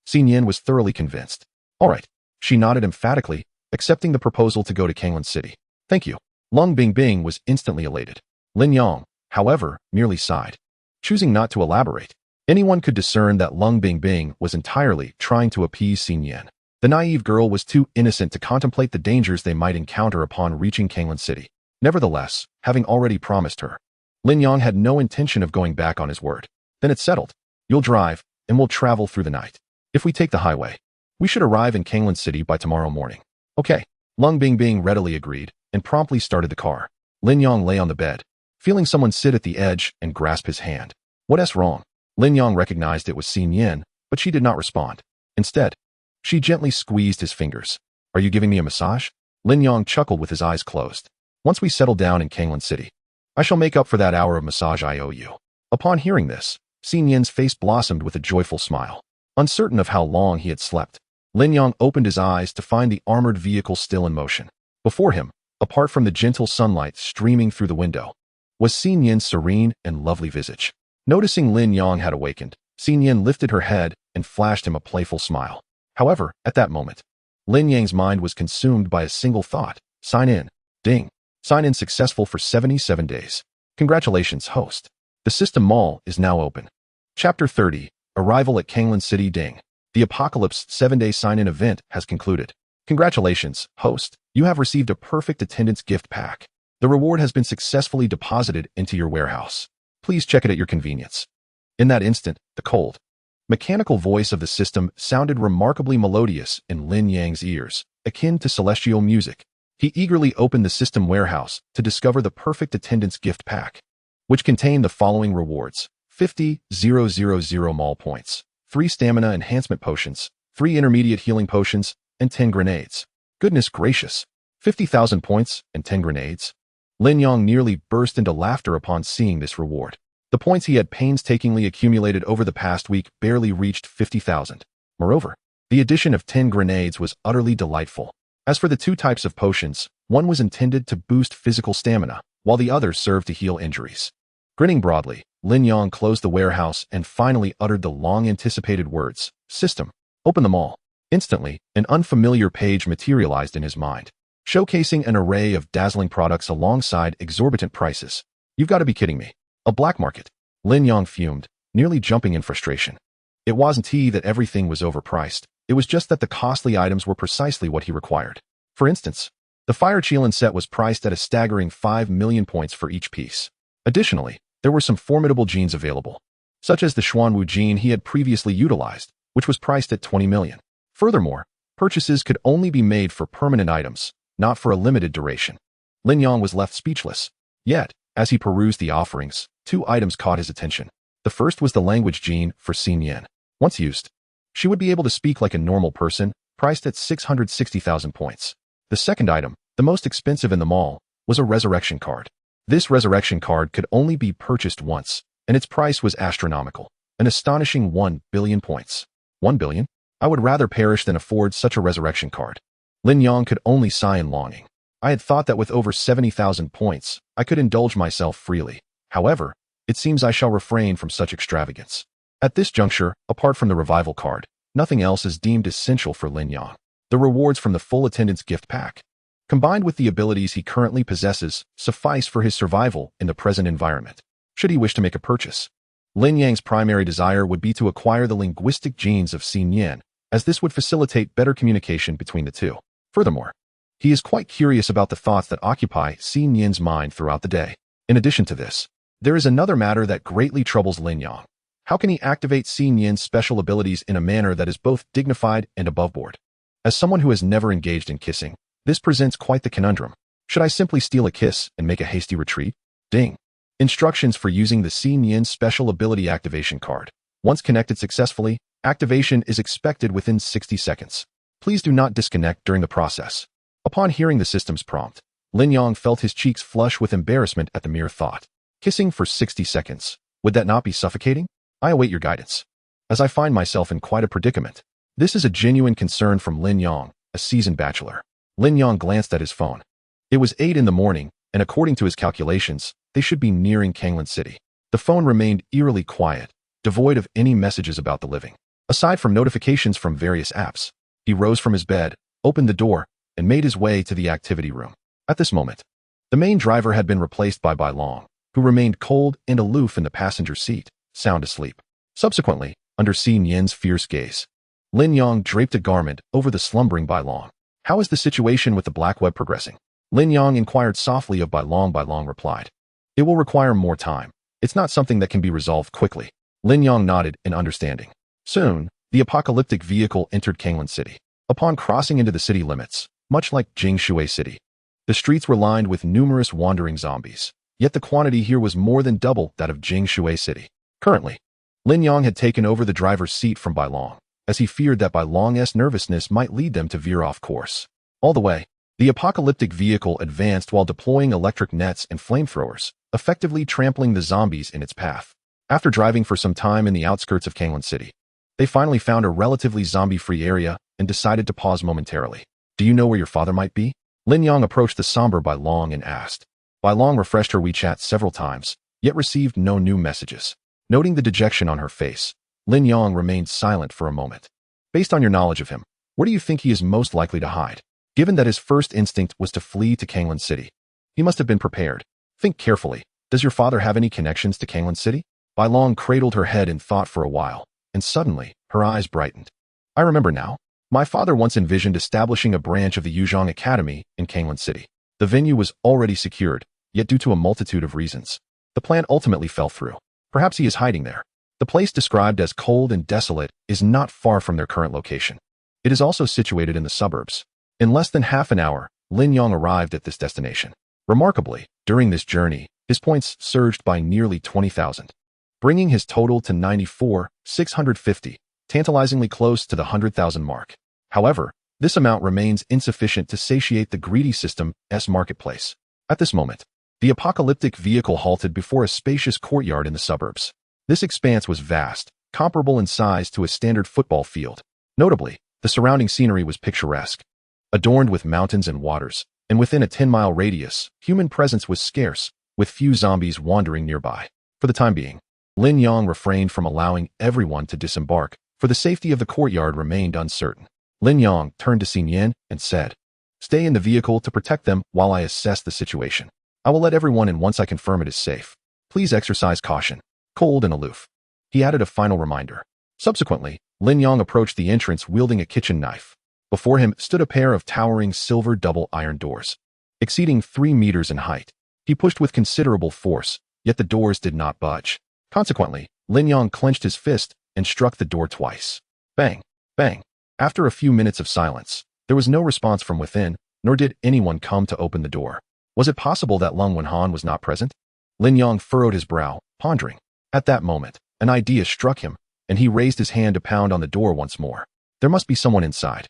Xin Yin was thoroughly convinced. All right. She nodded emphatically, accepting the proposal to go to Kanglan City. Thank you. Lung Bingbing was instantly elated. Lin Yang, however, merely sighed, choosing not to elaborate. Anyone could discern that Lung Bingbing was entirely trying to appease Xin Yin. The naive girl was too innocent to contemplate the dangers they might encounter upon reaching Kanglan City. Nevertheless, having already promised her, Lin Yang had no intention of going back on his word. Then it's settled. You'll drive, and we'll travel through the night. If we take the highway, we should arrive in Kanglan City by tomorrow morning. Okay. Lung Bingbing readily agreed and promptly started the car. Lin Yang lay on the bed, feeling someone sit at the edge and grasp his hand. What's wrong? Lin Yang recognized it was Xin Yin, but she did not respond. Instead, she gently squeezed his fingers. Are you giving me a massage? Lin Yang chuckled with his eyes closed. Once we settle down in Kanglan City, I shall make up for that hour of massage I owe you. Upon hearing this, Xin Yin's face blossomed with a joyful smile. Uncertain of how long he had slept, Lin Yang opened his eyes to find the armored vehicle still in motion. Before him, apart from the gentle sunlight streaming through the window, was Xin Yin's serene and lovely visage. Noticing Lin Yang had awakened, Xin Yin lifted her head and flashed him a playful smile. However, at that moment, Lin Yang's mind was consumed by a single thought. Sign in. Ding. Sign in successful for 77 days. Congratulations, host. The system mall is now open. Chapter 30. Arrival at Kanglan City. Ding. The Apocalypse 7-day sign-in event has concluded. Congratulations, host. You have received a perfect attendance gift pack. The reward has been successfully deposited into your warehouse. Please check it at your convenience. In that instant, the cold, mechanical voice of the system sounded remarkably melodious in Lin Yang's ears, akin to celestial music. He eagerly opened the system warehouse to discover the perfect attendance gift pack, which contained the following rewards: 50,000 mall points, 3 stamina enhancement potions, 3 intermediate healing potions, and 10 grenades. Goodness gracious! 50,000 points and 10 grenades? Lin Yang nearly burst into laughter upon seeing this reward. The points he had painstakingly accumulated over the past week barely reached 50,000. Moreover, the addition of 10 grenades was utterly delightful. As for the 2 types of potions, one was intended to boost physical stamina, while the other served to heal injuries. Grinning broadly, Lin Yang closed the warehouse and finally uttered the long-anticipated words, "System, open the mall." Instantly, an unfamiliar page materialized in his mind, showcasing an array of dazzling products alongside exorbitant prices. You've got to be kidding me. A black market. Lin Yang fumed, nearly jumping in frustration. It wasn't he that everything was overpriced. It was just that the costly items were precisely what he required. For instance, the Fire Qilin set was priced at a staggering 5 million points for each piece. Additionally, there were some formidable genes available, such as the Xuanwu gene he had previously utilized, which was priced at 20 million. Furthermore, purchases could only be made for permanent items, not for a limited duration. Lin Yang was left speechless. Yet, as he perused the offerings, 2 items caught his attention. The first was the language gene for Xin Yin. Once used, she would be able to speak like a normal person, priced at 660,000 points. The second item, the most expensive in the mall, was a resurrection card. This resurrection card could only be purchased once, and its price was astronomical, an astonishing 1 billion points. 1 billion? I would rather perish than afford such a resurrection card. Lin Yang could only sigh in longing. I had thought that with over 70,000 points, I could indulge myself freely. However, it seems I shall refrain from such extravagance. At this juncture, apart from the revival card, nothing else is deemed essential for Lin Yang. The rewards from the full attendance gift pack, combined with the abilities he currently possesses, suffice for his survival in the present environment. Should he wish to make a purchase, Lin Yang's primary desire would be to acquire the linguistic genes of Xin Yin, as this would facilitate better communication between the two. Furthermore, he is quite curious about the thoughts that occupy Xin Yin's mind throughout the day. In addition to this, there is another matter that greatly troubles Lin Yang. How can he activate Xin Yin's special abilities in a manner that is both dignified and aboveboard? As someone who has never engaged in kissing, this presents quite the conundrum. Should I simply steal a kiss and make a hasty retreat? Ding. Instructions for using the Xin Yin special ability activation card. Once connected successfully, activation is expected within 60 seconds. Please do not disconnect during the process. Upon hearing the system's prompt, Lin Yang felt his cheeks flush with embarrassment at the mere thought. Kissing for 60 seconds. Would that not be suffocating? I await your guidance, as I find myself in quite a predicament. This is a genuine concern from Lin Yang, a seasoned bachelor. Lin Yang glanced at his phone. It was 8 in the morning, and according to his calculations, they should be nearing Kanglan City. The phone remained eerily quiet, devoid of any messages about the living. Aside from notifications from various apps, he rose from his bed, opened the door, and made his way to the activity room. At this moment, the main driver had been replaced by Bai Long, who remained cold and aloof in the passenger seat, sound asleep. Subsequently, under Xi Nian's fierce gaze, Lin Yang draped a garment over the slumbering Bai Long. How is the situation with the black web progressing? Lin Yang inquired softly of Bai Long. Bai Long replied, "It will require more time. It's not something that can be resolved quickly." Lin Yang nodded in understanding. Soon, the apocalyptic vehicle entered Kanglan City. Upon crossing into the city limits, much like Jingshui City, the streets were lined with numerous wandering zombies, yet the quantity here was more than double that of Jingshui City. Currently, Lin Yang had taken over the driver's seat from Bai Long, as he feared that Bai Long's nervousness might lead them to veer off course. All the way, the apocalyptic vehicle advanced while deploying electric nets and flamethrowers, effectively trampling the zombies in its path. After driving for some time in the outskirts of Kanglan City, they finally found a relatively zombie-free area and decided to pause momentarily. "Do you know where your father might be?" Lin Yang approached the somber Bai Long and asked. Bai Long refreshed her WeChat several times, yet received no new messages. Noting the dejection on her face, Lin Yang remained silent for a moment. "Based on your knowledge of him, where do you think he is most likely to hide? Given that his first instinct was to flee to Kanglan City, he must have been prepared. Think carefully. Does your father have any connections to Kanglan City?" Bai Long cradled her head in thought for a while, and suddenly, her eyes brightened. "I remember now. My father once envisioned establishing a branch of the Yuzhong Academy in Kanglan City. The venue was already secured, yet due to a multitude of reasons, the plan ultimately fell through. Perhaps he is hiding there. The place described as cold and desolate is not far from their current location. It is also situated in the suburbs." In less than half an hour, Lin Yang arrived at this destination. Remarkably, during this journey, his points surged by nearly 20,000, bringing his total to 94,650, tantalizingly close to the 100,000 mark. However, this amount remains insufficient to satiate the greedy system's marketplace. At this moment, the apocalyptic vehicle halted before a spacious courtyard in the suburbs. This expanse was vast, comparable in size to a standard football field. Notably, the surrounding scenery was picturesque, adorned with mountains and waters, and within a 10-mile radius, human presence was scarce, with few zombies wandering nearby. For the time being, Lin Yang refrained from allowing everyone to disembark, for the safety of the courtyard remained uncertain. Lin Yang turned to Xi Nian and said, "Stay in the vehicle to protect them while I assess the situation. I will let everyone in once I confirm it is safe. Please exercise caution." Cold and aloof, he added a final reminder. Subsequently, Lin Yang approached the entrance wielding a kitchen knife. Before him stood a pair of towering silver double iron doors, exceeding 3 meters in height. He pushed with considerable force, yet the doors did not budge. Consequently, Lin Yang clenched his fist and struck the door twice. Bang! Bang! After a few minutes of silence, there was no response from within, nor did anyone come to open the door. Was it possible that Lung Wenhan was not present? Lin Yang furrowed his brow, pondering. At that moment, an idea struck him, and he raised his hand to pound on the door once more. There must be someone inside.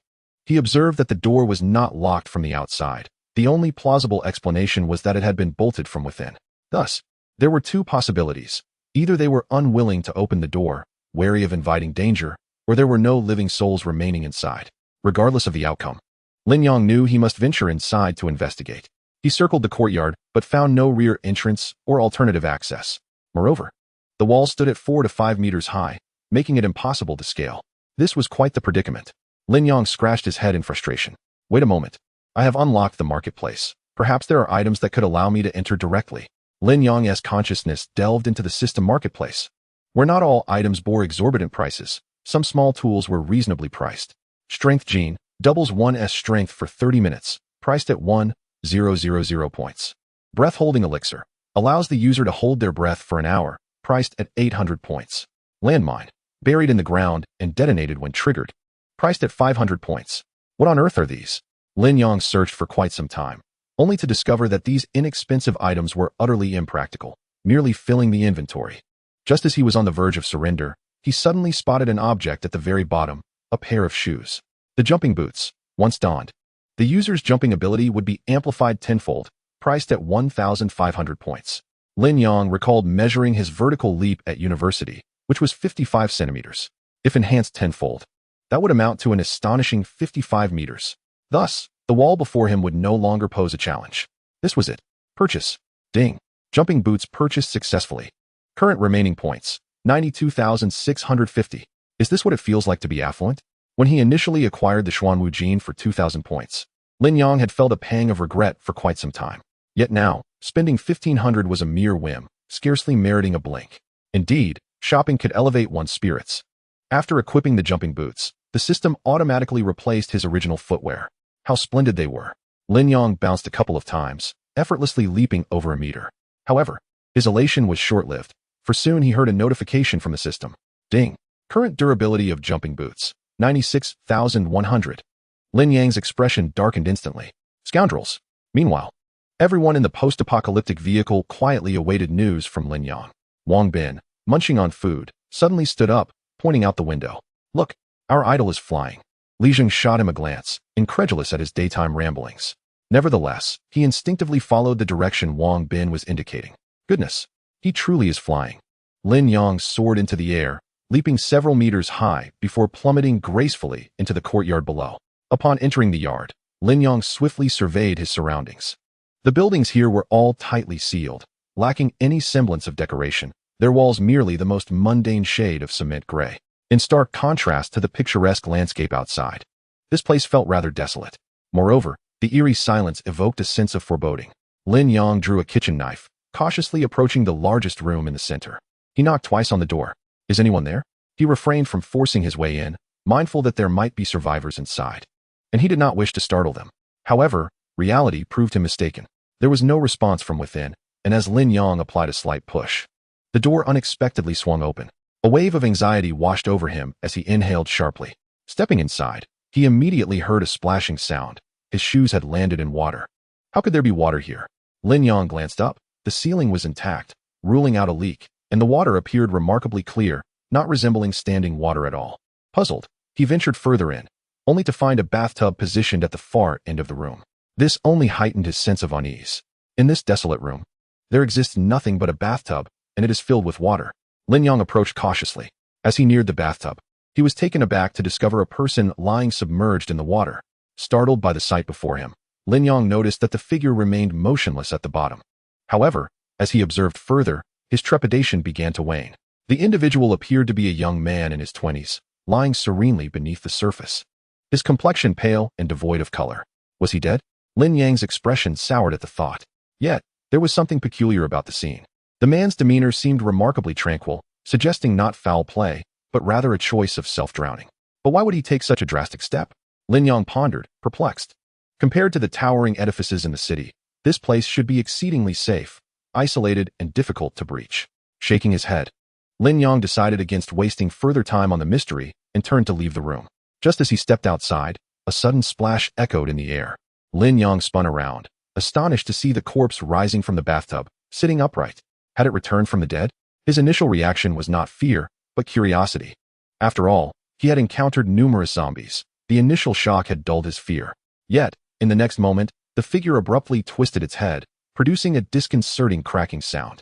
He observed that the door was not locked from the outside. The only plausible explanation was that it had been bolted from within. Thus, there were two possibilities. Either they were unwilling to open the door, wary of inviting danger, or there were no living souls remaining inside. Regardless of the outcome, Lin Yang knew he must venture inside to investigate. He circled the courtyard, but found no rear entrance or alternative access. Moreover, the wall stood at 4 to 5 meters high, making it impossible to scale. This was quite the predicament. Lin Yang scratched his head in frustration. Wait a moment. I have unlocked the marketplace. Perhaps there are items that could allow me to enter directly. Lin Yang's consciousness delved into the system marketplace, where not all items bore exorbitant prices. Some small tools were reasonably priced. Strength Gene doubles 1's strength for 30 minutes, priced at 1,000 points. Breath Holding Elixir allows the user to hold their breath for an hour, priced at 800 points. Landmine, buried in the ground and detonated when triggered, priced at 500 points. What on earth are these? Lin Yang searched for quite some time, only to discover that these inexpensive items were utterly impractical, merely filling the inventory. Just as he was on the verge of surrender, he suddenly spotted an object at the very bottom, a pair of shoes. The jumping boots, once donned. The user's jumping ability would be amplified tenfold, priced at 1,500 points. Lin Yang recalled measuring his vertical leap at university, which was 55 centimeters. If enhanced tenfold, that would amount to an astonishing 55 meters. Thus, the wall before him would no longer pose a challenge. This was it. Purchase. Ding. Jumping boots purchased successfully. Current remaining points, 92,650. Is this what it feels like to be affluent? When he initially acquired the Xuanwu Jin for 2,000 points, Lin Yang had felt a pang of regret for quite some time. Yet now, spending 1,500 was a mere whim, scarcely meriting a blink. Indeed, shopping could elevate one's spirits. After equipping the jumping boots, the system automatically replaced his original footwear. How splendid they were. Lin Yang bounced a couple of times, effortlessly leaping over a meter. However, his elation was short-lived, for soon he heard a notification from the system. Ding. Current durability of jumping boots, 96,100. Lin Yang's expression darkened instantly. Scoundrels. Meanwhile, everyone in the post-apocalyptic vehicle quietly awaited news from Lin Yang. Wang Bin, munching on food, suddenly stood up, pointing out the window. Look, our idol is flying. Li Jing shot him a glance, incredulous at his daytime ramblings. Nevertheless, he instinctively followed the direction Wang Bin was indicating. Goodness, he truly is flying. Lin Yang soared into the air, leaping several meters high before plummeting gracefully into the courtyard below. Upon entering the yard, Lin Yang swiftly surveyed his surroundings. The buildings here were all tightly sealed, lacking any semblance of decoration, their walls merely the most mundane shade of cement gray. In stark contrast to the picturesque landscape outside, this place felt rather desolate. Moreover, the eerie silence evoked a sense of foreboding. Lin Yang drew a kitchen knife, cautiously approaching the largest room in the center. He knocked twice on the door. Is anyone there? He refrained from forcing his way in, mindful that there might be survivors inside. And he did not wish to startle them. However, reality proved him mistaken. There was no response from within, and as Lin Yang applied a slight push, the door unexpectedly swung open. A wave of anxiety washed over him as he inhaled sharply. Stepping inside, he immediately heard a splashing sound. His shoes had landed in water. How could there be water here? Lin Yang glanced up. The ceiling was intact, ruling out a leak, and the water appeared remarkably clear, not resembling standing water at all. Puzzled, he ventured further in, only to find a bathtub positioned at the far end of the room. This only heightened his sense of unease. In this desolate room, there exists nothing but a bathtub, and it is filled with water. Lin Yang approached cautiously. As he neared the bathtub, he was taken aback to discover a person lying submerged in the water. Startled by the sight before him, Lin Yang noticed that the figure remained motionless at the bottom. However, as he observed further, his trepidation began to wane. The individual appeared to be a young man in his 20s, lying serenely beneath the surface. His complexion pale and devoid of color. Was he dead? Lin Yang's expression soured at the thought. Yet, there was something peculiar about the scene. The man's demeanor seemed remarkably tranquil, suggesting not foul play, but rather a choice of self-drowning. But why would he take such a drastic step? Lin Yang pondered, perplexed. Compared to the towering edifices in the city, this place should be exceedingly safe, isolated, and difficult to breach. Shaking his head, Lin Yang decided against wasting further time on the mystery and turned to leave the room. Just as he stepped outside, a sudden splash echoed in the air. Lin Yang spun around, astonished to see the corpse rising from the bathtub, sitting upright. Had it returned from the dead? His initial reaction was not fear, but curiosity. After all, he had encountered numerous zombies. The initial shock had dulled his fear. Yet, in the next moment, the figure abruptly twisted its head, producing a disconcerting cracking sound.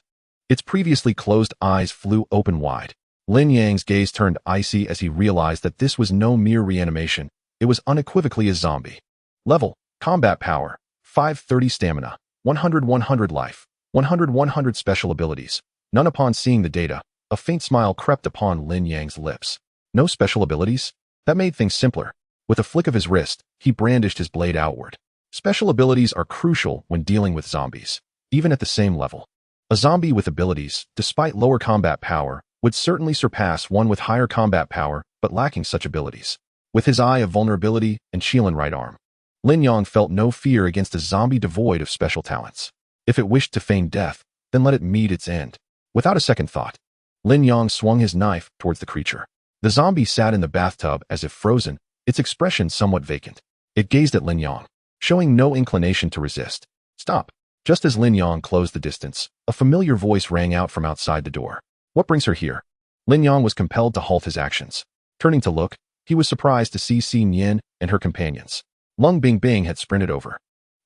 Its previously closed eyes flew open wide. Lin Yang's gaze turned icy as he realized that this was no mere reanimation. It was unequivocally a zombie. Level, combat power, 530 stamina, 100 life, 100 special abilities. None. Upon seeing the data, a faint smile crept upon Lin Yang's lips. No special abilities? That made things simpler. With a flick of his wrist, he brandished his blade outward. Special abilities are crucial when dealing with zombies, even at the same level. A zombie with abilities, despite lower combat power, would certainly surpass one with higher combat power but lacking such abilities. With his eye of vulnerability and Qilan right arm, Lin Yang felt no fear against a zombie devoid of special talents. If it wished to feign death, then let it meet its end. Without a second thought, Lin Yang swung his knife towards the creature. The zombie sat in the bathtub as if frozen, its expression somewhat vacant. It gazed at Lin Yang, showing no inclination to resist. Stop. Just as Lin Yang closed the distance, a familiar voice rang out from outside the door. What brings her here? Lin Yang was compelled to halt his actions. Turning to look, he was surprised to see Xi Nian and her companions. Lung Bingbing had sprinted over,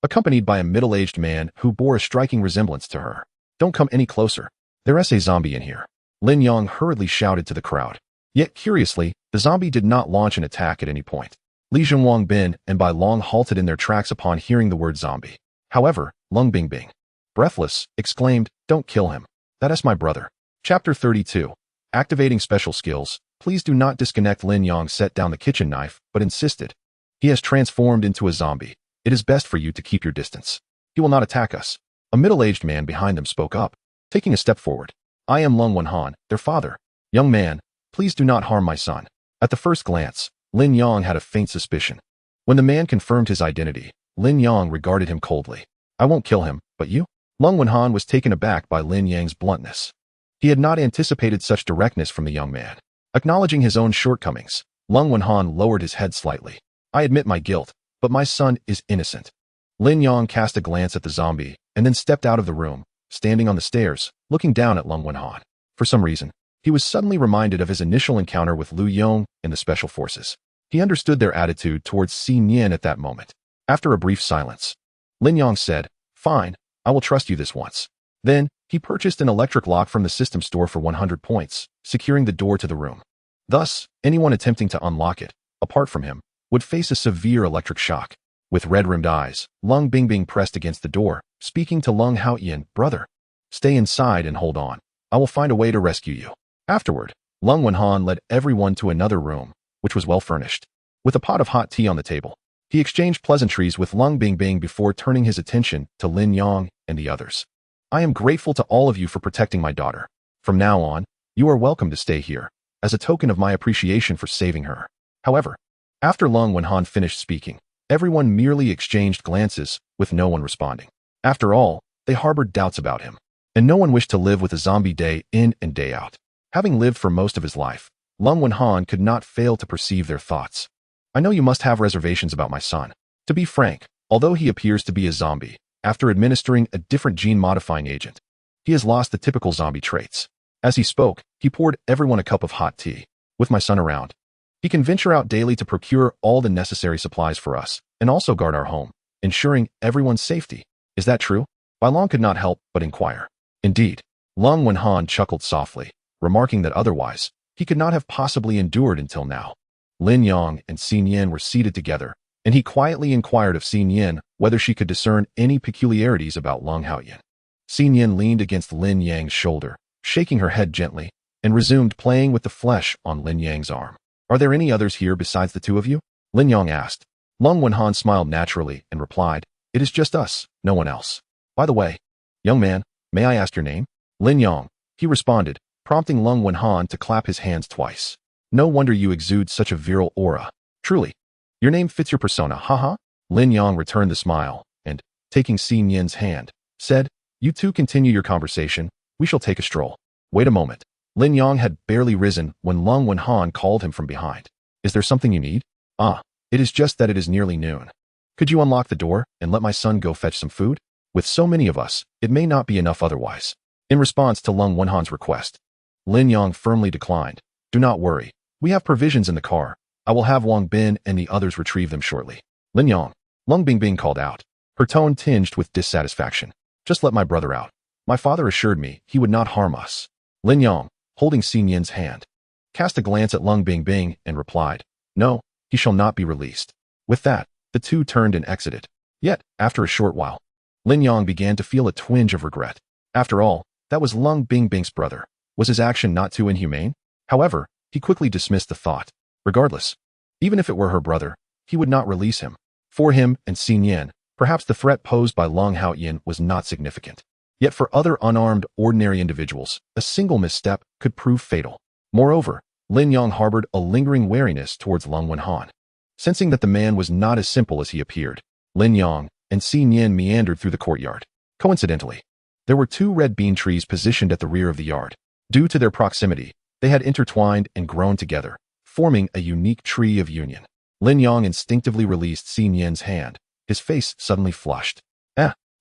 accompanied by a middle-aged man who bore a striking resemblance to her. Don't come any closer. There's a zombie in here. Lin Yang hurriedly shouted to the crowd. Yet, curiously, the zombie did not launch an attack at any point. Li Jing, Wang Bin, and Bai Long halted in their tracks upon hearing the word zombie. However, Lung Bingbing, breathless, exclaimed, Don't kill him. That is my brother. Chapter 32. Activating Special Skills. Please do not disconnect. Lin Yang set down the kitchen knife, but insisted. He has transformed into a zombie. It is best for you to keep your distance. He will not attack us. A middle-aged man behind them spoke up, taking a step forward. I am Lung Wenhan, their father. Young man, please do not harm my son. At the first glance, Lin Yang had a faint suspicion. When the man confirmed his identity, Lin Yang regarded him coldly. I won't kill him, but you? Lung Wenhan was taken aback by Lin Yang's bluntness. He had not anticipated such directness from the young man. Acknowledging his own shortcomings, Lung Wenhan lowered his head slightly. I admit my guilt, but my son is innocent. Lin Yang cast a glance at the zombie and then stepped out of the room, standing on the stairs, looking down at Lung Wenhan. For some reason, he was suddenly reminded of his initial encounter with Lu Yong in the Special Forces. He understood their attitude towards Xi Nian at that moment. After a brief silence, Lin Yang said, Fine, I will trust you this once. Then, he purchased an electric lock from the system store for 100 points, securing the door to the room. Thus, anyone attempting to unlock it, apart from him, would face a severe electric shock. With red-rimmed eyes, Lung Bingbing pressed against the door, speaking to Lung Haoyan, Brother, stay inside and hold on. I will find a way to rescue you. Afterward, Lung Wenhan led everyone to another room, which was well furnished. With a pot of hot tea on the table, he exchanged pleasantries with Lung Bingbing before turning his attention to Lin Yang and the others. I am grateful to all of you for protecting my daughter. From now on, you are welcome to stay here, as a token of my appreciation for saving her. However, after Lung Wenhan finished speaking, everyone merely exchanged glances, with no one responding. After all, they harbored doubts about him, and no one wished to live with a zombie day in and day out. Having lived for most of his life, Lung Wenhan could not fail to perceive their thoughts. I know you must have reservations about my son. To be frank, although he appears to be a zombie, after administering a different gene-modifying agent, he has lost the typical zombie traits. As he spoke, he poured everyone a cup of hot tea. With my son around, he can venture out daily to procure all the necessary supplies for us, and also guard our home, ensuring everyone's safety. Is that true? Bai Long could not help but inquire. Indeed, Lung Wenhan chuckled softly, remarking that otherwise, he could not have possibly endured until now. Lin Yang and Xi Nian were seated together, and he quietly inquired of Xi Nian whether she could discern any peculiarities about Lung Haoyan. Xi Nian leaned against Lin Yang's shoulder, shaking her head gently, and resumed playing with the flesh on Lin Yang's arm. Are there any others here besides the two of you? Lin Yang asked. Lung Wenhan smiled naturally and replied, It is just us, no one else. By the way, young man, may I ask your name? Lin Yang, he responded, prompting Lung Wenhan to clap his hands twice. No wonder you exude such a virile aura. Truly, your name fits your persona, haha. Lin Yang returned the smile, and, taking Xi Nian's hand, said, You two continue your conversation, we shall take a stroll. Wait a moment. Lin Yang had barely risen when Lung Wenhan called him from behind. Is there something you need? Ah, it is just that it is nearly noon. Could you unlock the door and let my son go fetch some food? With so many of us, it may not be enough otherwise. In response to Lung Wenhan's request, Lin Yang firmly declined. Do not worry. We have provisions in the car. I will have Wang Bin and the others retrieve them shortly. Lin Yang, Lung Bingbing called out, her tone tinged with dissatisfaction. Just let my brother out. My father assured me he would not harm us. Lin Yang, holding Xi Nian's hand, cast a glance at Lung Bingbing and replied, No, he shall not be released. With that, the two turned and exited. Yet, after a short while, Lin Yang began to feel a twinge of regret. After all, that was Lung Bingbing's brother. Was his action not too inhumane? However, he quickly dismissed the thought. Regardless, even if it were her brother, he would not release him. For him and Xi Nian, perhaps the threat posed by Lung Haoyan was not significant. Yet for other unarmed, ordinary individuals, a single misstep could prove fatal. Moreover, Lin Yang harbored a lingering wariness towards Lung Wenhan. Sensing that the man was not as simple as he appeared, Lin Yang and Xi Nian meandered through the courtyard. Coincidentally, there were two red bean trees positioned at the rear of the yard. Due to their proximity, they had intertwined and grown together, forming a unique tree of union. Lin Yang instinctively released Xi Nian's hand. His face suddenly flushed.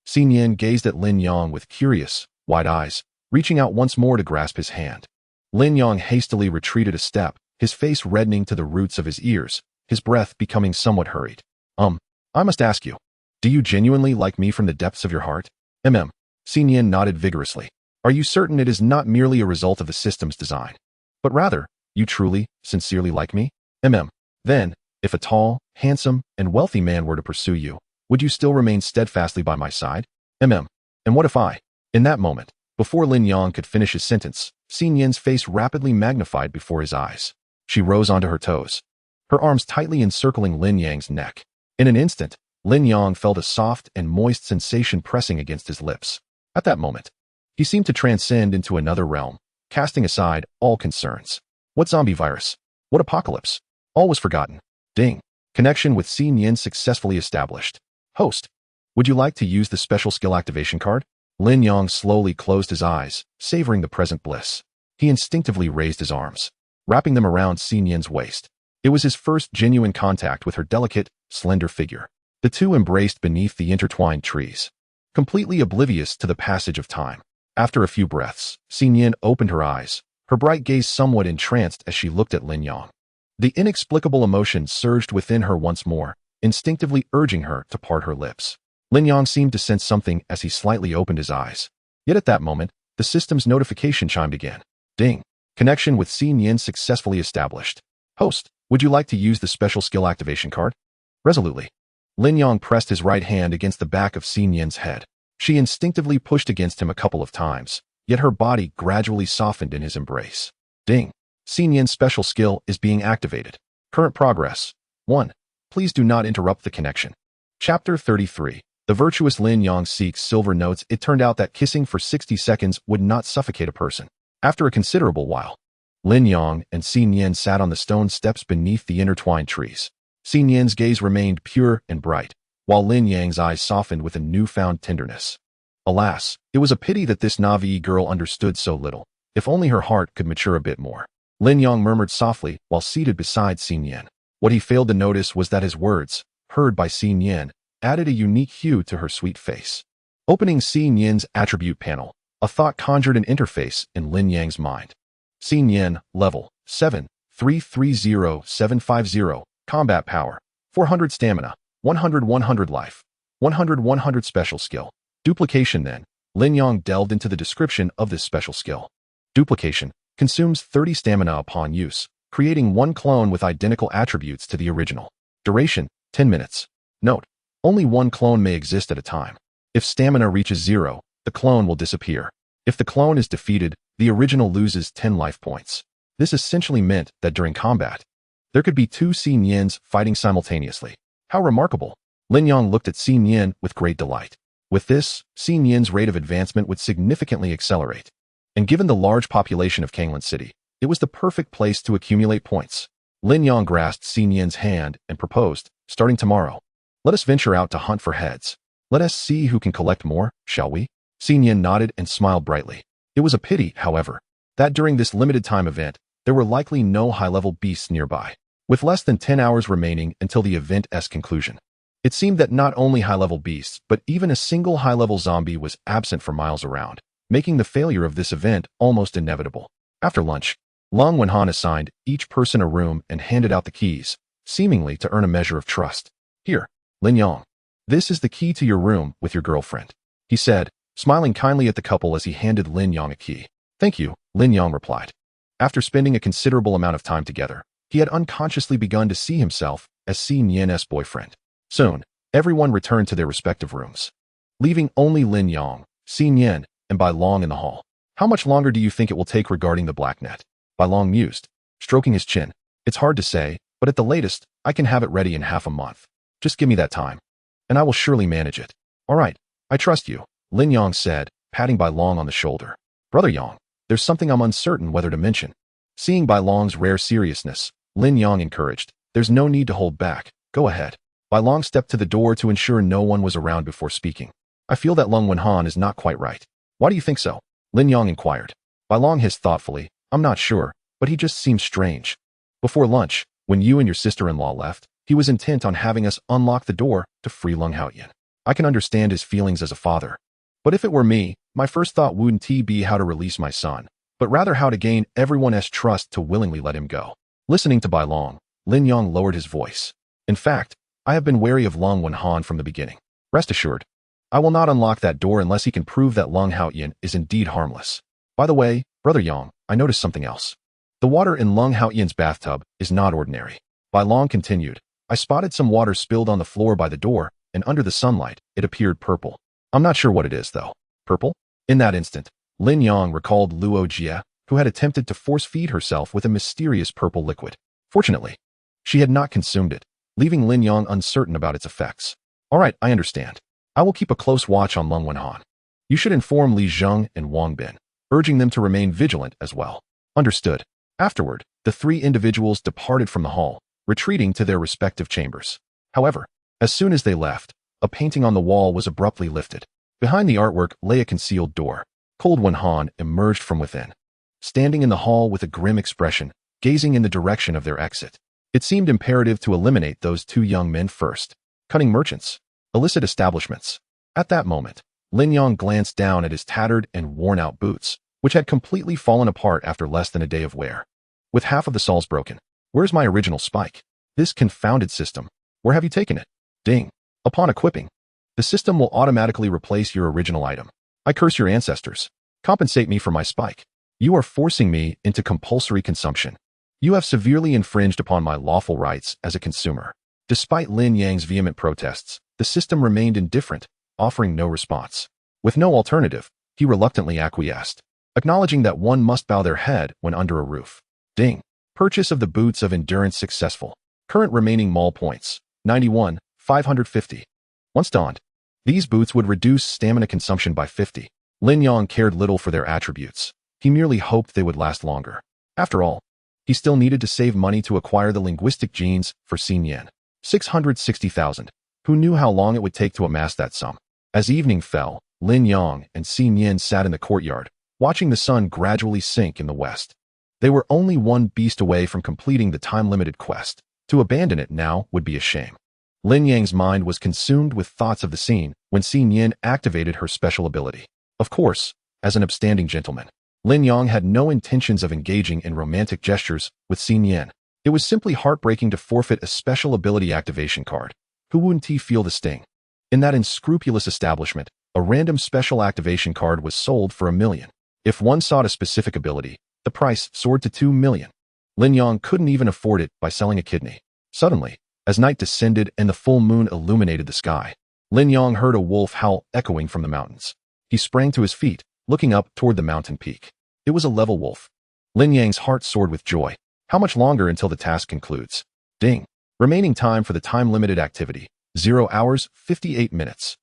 Xi Nian gazed at Lin Yang with curious, wide eyes, reaching out once more to grasp his hand. Lin Yang hastily retreated a step, his face reddening to the roots of his ears, his breath becoming somewhat hurried. I must ask you, do you genuinely like me from the depths of your heart? Xi Nian nodded vigorously. Are you certain it is not merely a result of the system's design, but rather, you truly, sincerely like me? Then, if a tall, handsome, and wealthy man were to pursue you, would you still remain steadfastly by my side? And what if I? In that moment, before Lin Yang could finish his sentence, Xin Yan's face rapidly magnified before his eyes. She rose onto her toes, her arms tightly encircling Lin Yang's neck. In an instant, Lin Yang felt a soft and moist sensation pressing against his lips. At that moment, he seemed to transcend into another realm, casting aside all concerns. What zombie virus? What apocalypse? All was forgotten. Ding. Connection with Xin Yan successfully established. Host, would you like to use the special skill activation card? Lin Yang slowly closed his eyes, savoring the present bliss. He instinctively raised his arms, wrapping them around Xin Yan's waist. It was his first genuine contact with her delicate, slender figure. The two embraced beneath the intertwined trees, completely oblivious to the passage of time. After a few breaths, Xin Yan opened her eyes, her bright gaze somewhat entranced as she looked at Lin Yang. The inexplicable emotion surged within her once more, instinctively urging her to part her lips. Lin Yang seemed to sense something as he slightly opened his eyes. Yet at that moment, the system's notification chimed again. Ding. Connection with Xin Yan successfully established. Host, would you like to use the special skill activation card? Resolutely. Lin Yang pressed his right hand against the back of Xin Yan's head. She instinctively pushed against him a couple of times, yet her body gradually softened in his embrace. Ding. Xin Yan's special skill is being activated. Current progress. 1. Please do not interrupt the connection. Chapter 33. The virtuous Lin Yang seeks silver notes. It turned out that kissing for 60 seconds would not suffocate a person. After a considerable while, Lin Yang and Xin Yan sat on the stone steps beneath the intertwined trees. Xin Yan's gaze remained pure and bright, while Lin Yang's eyes softened with a newfound tenderness. Alas, it was a pity that this Na'vi girl understood so little. If only her heart could mature a bit more. Lin Yang murmured softly while seated beside Xin Yan. What he failed to notice was that his words, heard by Xin Yan, added a unique hue to her sweet face. Opening Xin Yan's attribute panel, a thought conjured an interface in Lin Yang's mind. Xin Yan, level 7, 330750, combat power, 400 stamina, 100 life, 100 special skill. Duplication. Then, Lin Yang delved into the description of this special skill. Duplication consumes 30 stamina upon use, creating one clone with identical attributes to the original. Duration, 10 minutes. Note, only one clone may exist at a time. If stamina reaches 0, the clone will disappear. If the clone is defeated, the original loses 10 life points. This essentially meant that during combat, there could be two Xin Yans fighting simultaneously. How remarkable! Lin Yang looked at Xin Yan with great delight. With this, Xin Yan's rate of advancement would significantly accelerate. And given the large population of Kanglan City, it was the perfect place to accumulate points. Lin Yang grasped Xin Yan's hand and proposed, starting tomorrow, let us venture out to hunt for heads. Let us see who can collect more, shall we? Xin Yan nodded and smiled brightly. It was a pity, however, that during this limited time event, there were likely no high-level beasts nearby. With less than 10 hours remaining until the event's conclusion, it seemed that not only high-level beasts, but even a single high-level zombie was absent for miles around, making the failure of this event almost inevitable. After lunch, Long Wenhan assigned each person a room and handed out the keys, seemingly to earn a measure of trust. Here, Lin Yang, this is the key to your room with your girlfriend, he said, smiling kindly at the couple as he handed Lin Yang a key. Thank you, Lin Yang replied. After spending a considerable amount of time together, he had unconsciously begun to see himself as Xin Yan's boyfriend. Soon, everyone returned to their respective rooms, leaving only Lin Yang, Xin Yan, and Bai Long in the hall. How much longer do you think it will take regarding the black net? Bai Long mused, stroking his chin. It's hard to say, but at the latest, I can have it ready in half a month. Just give me that time, and I will surely manage it. All right, I trust you, Lin Yang said, patting Bai Long on the shoulder. Brother Yang, there's something I'm uncertain whether to mention. Seeing Bai Long's rare seriousness, Lin Yang encouraged, there's no need to hold back, go ahead. Bai Long stepped to the door to ensure no one was around before speaking. I feel that Long Wenhan is not quite right. Why do you think so? Lin Yang inquired. Bai Long hissed thoughtfully, I'm not sure, but he just seems strange. Before lunch, when you and your sister-in-law left, he was intent on having us unlock the door to free Lung Haoyan. I can understand his feelings as a father. But if it were me, my first thought wouldn't be how to release my son, but rather how to gain everyone's trust to willingly let him go. Listening to Bai Long, Lin Yang lowered his voice. In fact, I have been wary of Long Wenhan from the beginning. Rest assured, I will not unlock that door unless he can prove that Lung Haoyan is indeed harmless. By the way, Brother Yang, I noticed something else. The water in Lung Haoyan's bathtub is not ordinary. Bai Long continued, I spotted some water spilled on the floor by the door, and under the sunlight, it appeared purple. I'm not sure what it is, though. Purple? In that instant, Lin Yang recalled Luo Jie, who had attempted to force-feed herself with a mysterious purple liquid. Fortunately, she had not consumed it, leaving Lin Yang uncertain about its effects. All right, I understand. I will keep a close watch on Lung Wenhan. You should inform Li Zheng and Wang Bin, urging them to remain vigilant as well. Understood. Afterward, the three individuals departed from the hall, retreating to their respective chambers. However, as soon as they left, a painting on the wall was abruptly lifted. Behind the artwork lay a concealed door. Cold Wenhan emerged from within, standing in the hall with a grim expression, gazing in the direction of their exit. It seemed imperative to eliminate those two young men first. Cunning merchants, illicit establishments. At that moment, Lin Yang glanced down at his tattered and worn-out boots, which had completely fallen apart after less than a day of wear. With half of the soles broken, where's my original spike? This confounded system. Where have you taken it? Ding. Upon equipping, the system will automatically replace your original item. I curse your ancestors. Compensate me for my spike. You are forcing me into compulsory consumption. You have severely infringed upon my lawful rights as a consumer. Despite Lin Yang's vehement protests, the system remained indifferent, offering no response. With no alternative, he reluctantly acquiesced, acknowledging that one must bow their head when under a roof. Ding. Purchase of the Boots of Endurance successful. Current remaining mall points, 91, 550. Once donned, these boots would reduce stamina consumption by 50. Lin Yang cared little for their attributes. He merely hoped they would last longer. After all, he still needed to save money to acquire the linguistic genes for Xin Yan. 660,000. Who knew how long it would take to amass that sum? As evening fell, Lin Yang and Xin Yan sat in the courtyard, watching the sun gradually sink in the west. They were only one beast away from completing the time-limited quest. To abandon it now would be a shame. Lin Yang's mind was consumed with thoughts of the scene when Xin Yan activated her special ability. Of course, as an upstanding gentleman, Lin Yang had no intentions of engaging in romantic gestures with Xin Yan. It was simply heartbreaking to forfeit a special ability activation card. Who wouldn't he feel the sting? In that unscrupulous establishment, a random special activation card was sold for $1 million. If one sought a specific ability, the price soared to $2 million. Lin Yang couldn't even afford it by selling a kidney. Suddenly, as night descended and the full moon illuminated the sky, Lin Yang heard a wolf howl echoing from the mountains. He sprang to his feet, looking up toward the mountain peak. It was a level wolf. Lin Yang's heart soared with joy. How much longer until the task concludes? Ding. Remaining time for the time-limited activity, 0 hours, 58 minutes.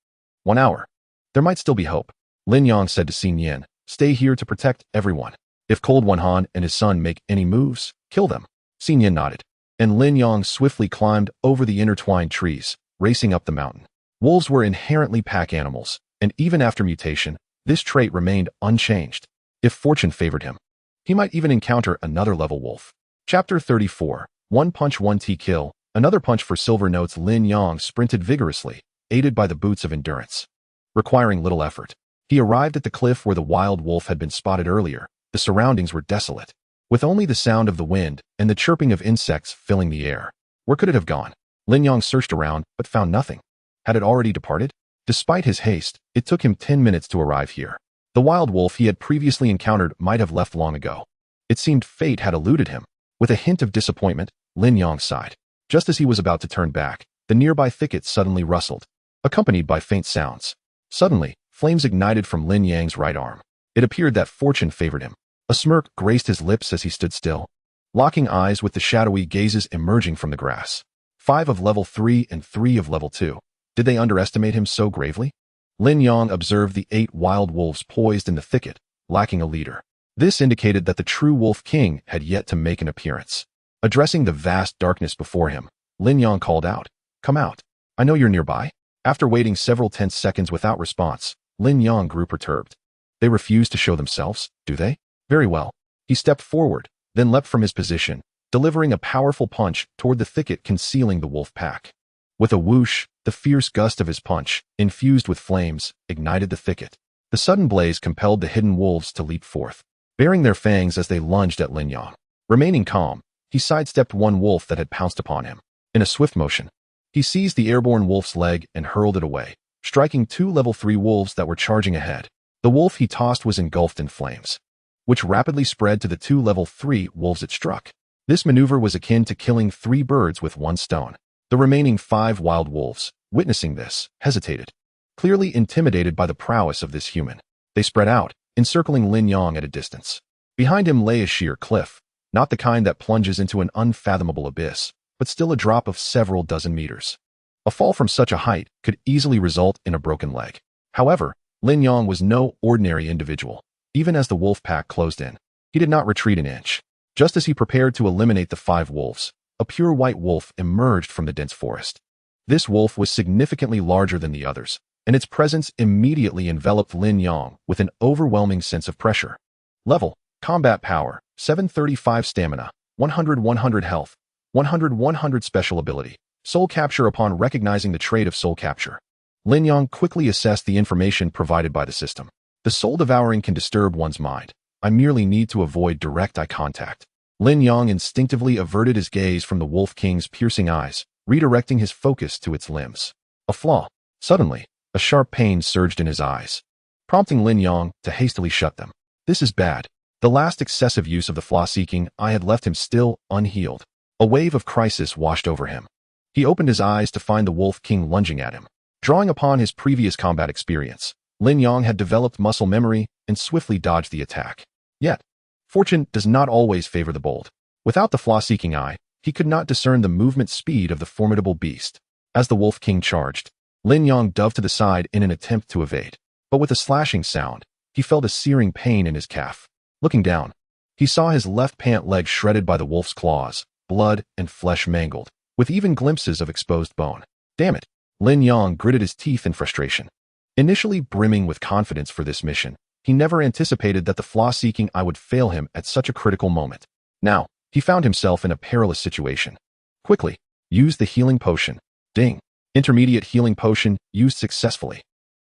1 hour. There might still be hope. Lin Yang said to Xin Yan, stay here to protect everyone. If Cold Wenhan and his son make any moves, kill them. Xin Yan nodded, and Lin Yang swiftly climbed over the intertwined trees, racing up the mountain. Wolves were inherently pack animals, and even after mutation, this trait remained unchanged. If fortune favored him, he might even encounter another level wolf. Chapter 34. One punch, one T kill. Another punch for silver notes. Lin Yang sprinted vigorously, aided by the Boots of Endurance. Requiring little effort, he arrived at the cliff where the wild wolf had been spotted earlier. The surroundings were desolate, with only the sound of the wind and the chirping of insects filling the air. Where could it have gone? Lin Yang searched around, but found nothing. Had it already departed? Despite his haste, it took him 10 minutes to arrive here. The wild wolf he had previously encountered might have left long ago. It seemed fate had eluded him. With a hint of disappointment, Lin Yang sighed. Just as he was about to turn back, the nearby thicket suddenly rustled, accompanied by faint sounds. Suddenly, flames ignited from Lin Yang's right arm. It appeared that fortune favored him. A smirk graced his lips as he stood still, locking eyes with the shadowy gazes emerging from the grass. 5 of level 3 and 3 of level 2. Did they underestimate him so gravely? Lin Yang observed the 8 wild wolves poised in the thicket, lacking a leader. This indicated that the true Wolf King had yet to make an appearance. Addressing the vast darkness before him, Lin Yang called out, "Come out. I know you're nearby." After waiting several tense seconds without response, Lin Yang grew perturbed. They refuse to show themselves, do they? Very well. He stepped forward, then leapt from his position, delivering a powerful punch toward the thicket concealing the wolf pack. With a whoosh, the fierce gust of his punch, infused with flames, ignited the thicket. The sudden blaze compelled the hidden wolves to leap forth, baring their fangs as they lunged at Lin Yang. Remaining calm, he sidestepped one wolf that had pounced upon him. In a swift motion, he seized the airborne wolf's leg and hurled it away, striking 2 level 3 wolves that were charging ahead. The wolf he tossed was engulfed in flames, which rapidly spread to the 2 level 3 wolves it struck. This maneuver was akin to killing 3 birds with 1 stone. The remaining 5 wild wolves, witnessing this, hesitated, clearly intimidated by the prowess of this human. They spread out, encircling Lin Yang at a distance. Behind him lay a sheer cliff, not the kind that plunges into an unfathomable abyss, but still a drop of several dozen meters. A fall from such a height could easily result in a broken leg. However, Lin Yong was no ordinary individual. Even as the wolf pack closed in, he did not retreat an inch. Just as he prepared to eliminate the 5 wolves, a pure white wolf emerged from the dense forest. This wolf was significantly larger than the others, and its presence immediately enveloped Lin Yong with an overwhelming sense of pressure. Level: Combat Power, 735 Stamina, 100 Health, 100 Special Ability, Soul Capture. Upon recognizing the trait of Soul Capture, Lin Yong quickly assessed the information provided by the system. The soul devouring can disturb one's mind. I merely need to avoid direct eye contact. Lin Yong instinctively averted his gaze from the Wolf King's piercing eyes, redirecting his focus to its limbs. A flaw. Suddenly, a sharp pain surged in his eyes, prompting Lin Yong to hastily shut them. This is bad. The last excessive use of the flaw-seeking eye had left him still unhealed. A wave of crisis washed over him. He opened his eyes to find the Wolf King lunging at him. Drawing upon his previous combat experience, Lin Yong had developed muscle memory and swiftly dodged the attack. Yet, fortune does not always favor the bold. Without the flaw-seeking eye, he could not discern the movement speed of the formidable beast. As the Wolf King charged, Lin Yong dove to the side in an attempt to evade. But with a slashing sound, he felt a searing pain in his calf. Looking down, he saw his left pant leg shredded by the wolf's claws, blood and flesh mangled, with even glimpses of exposed bone. Damn it! Lin Yong gritted his teeth in frustration. Initially brimming with confidence for this mission, he never anticipated that the flaw-seeking eye would fail him at such a critical moment. Now, he found himself in a perilous situation. Quickly, use the healing potion. Ding. Intermediate healing potion used successfully.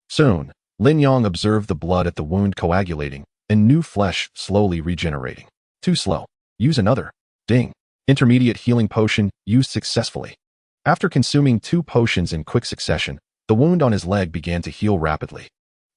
Soon, Lin Yong observed the blood at the wound coagulating and new flesh slowly regenerating. Too slow. Use another. Ding. Intermediate healing potion used successfully. After consuming 2 potions in quick succession, the wound on his leg began to heal rapidly.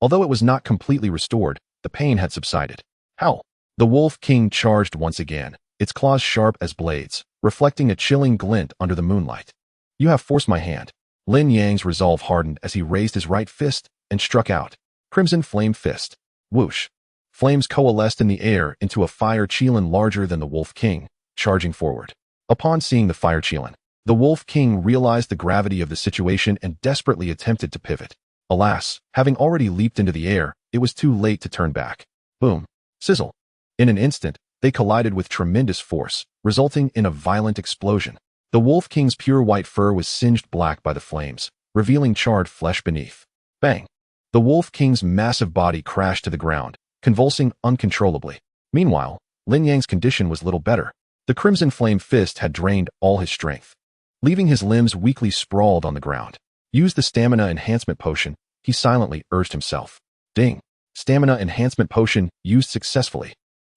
Although it was not completely restored, the pain had subsided. Howl. The Wolf King charged once again, its claws sharp as blades, reflecting a chilling glint under the moonlight. You have forced my hand. Lin Yang's resolve hardened as he raised his right fist and struck out. Crimson Flame Fist. Whoosh. Flames coalesced in the air into a fire qilin larger than the Wolf King, charging forward. Upon seeing the fire qilin, the Wolf King realized the gravity of the situation and desperately attempted to pivot. Alas, having already leaped into the air, it was too late to turn back. Boom. Sizzle. In an instant, they collided with tremendous force, resulting in a violent explosion. The Wolf King's pure white fur was singed black by the flames, revealing charred flesh beneath. Bang. The Wolf King's massive body crashed to the ground, convulsing uncontrollably. Meanwhile, Lin Yang's condition was little better. The Crimson Flame Fist had drained all his strength, leaving his limbs weakly sprawled on the ground. Use the Stamina Enhancement Potion, he silently urged himself. Ding. Stamina Enhancement Potion used successfully.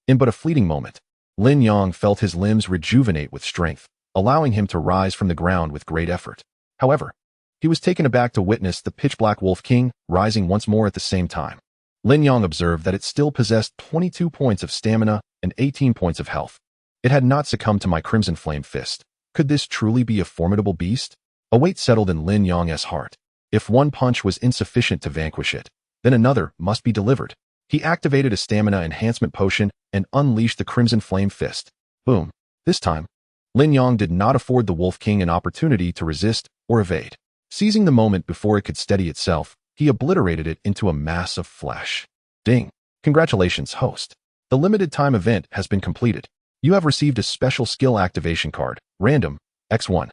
In but a fleeting moment, Lin Yong felt his limbs rejuvenate with strength, allowing him to rise from the ground with great effort. However, he was taken aback to witness the pitch-black Wolf King rising once more at the same time. Lin Yong observed that it still possessed 22 points of stamina and 18 points of health. It had not succumbed to my Crimson Flame Fist. Could this truly be a formidable beast? A weight settled in Lin Yong's heart. If one punch was insufficient to vanquish it, then another must be delivered. He activated a Stamina Enhancement Potion and unleashed the Crimson Flame Fist. Boom. This time, Lin Yong did not afford the Wolf King an opportunity to resist or evade. Seizing the moment before it could steady itself, he obliterated it into a mass of flesh. Ding. Congratulations, host. The limited time event has been completed. You have received a special skill activation card, random, X1.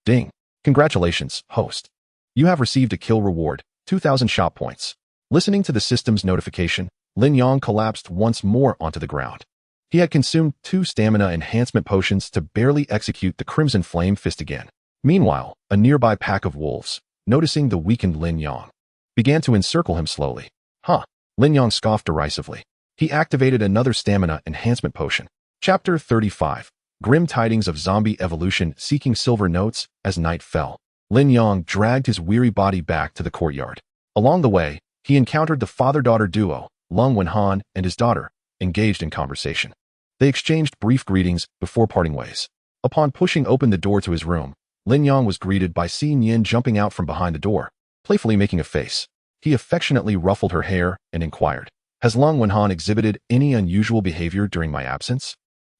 Ding. Congratulations, host. You have received a kill reward, 2,000 shop points. Listening to the system's notification, Lin Yong collapsed once more onto the ground. He had consumed 2 stamina enhancement potions to barely execute the Crimson Flame Fist again. Meanwhile, a nearby pack of wolves, noticing the weakened Lin Yong, began to encircle him slowly. Huh. Lin Yong scoffed derisively. He activated another stamina enhancement potion. Chapter 35. Grim Tidings of Zombie Evolution. Seeking silver notes. As night fell, Lin Yong dragged his weary body back to the courtyard. Along the way, he encountered the father-daughter duo, Lung Wenhan and his daughter, engaged in conversation. They exchanged brief greetings before parting ways. Upon pushing open the door to his room, Lin Yong was greeted by Xin Yin jumping out from behind the door, playfully making a face. He affectionately ruffled her hair and inquired, Has Lung Wenhan exhibited any unusual behavior during my absence?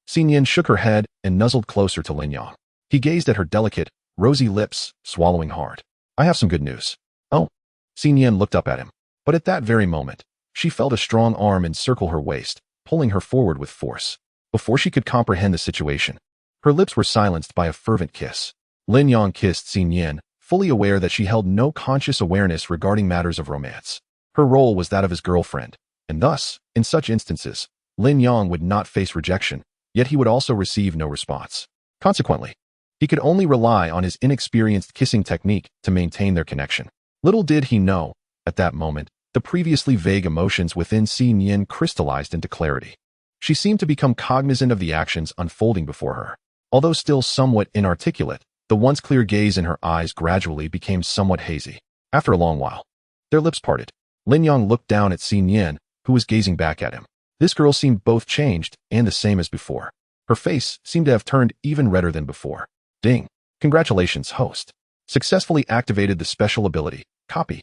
Xin Yan shook her head and nuzzled closer to Lin Yang. He gazed at her delicate, rosy lips, swallowing hard. I have some good news. Oh. Xin Yan looked up at him. But at that very moment, she felt a strong arm encircle her waist, pulling her forward with force. Before she could comprehend the situation, her lips were silenced by a fervent kiss. Lin Yang kissed Xin Yan, fully aware that she held no conscious awareness regarding matters of romance. Her role was that of his girlfriend, and thus, in such instances, Lin Yang would not face rejection, yet he would also receive no response. Consequently, he could only rely on his inexperienced kissing technique to maintain their connection. Little did he know, at that moment, the previously vague emotions within Xin Yan crystallized into clarity. She seemed to become cognizant of the actions unfolding before her. Although still somewhat inarticulate, the once clear gaze in her eyes gradually became somewhat hazy. After a long while, their lips parted. Lin Yang looked down at Xin Yan, who was gazing back at him. This girl seemed both changed and the same as before. Her face seemed to have turned even redder than before. Ding. Congratulations, host. Successfully activated the special ability. Copy.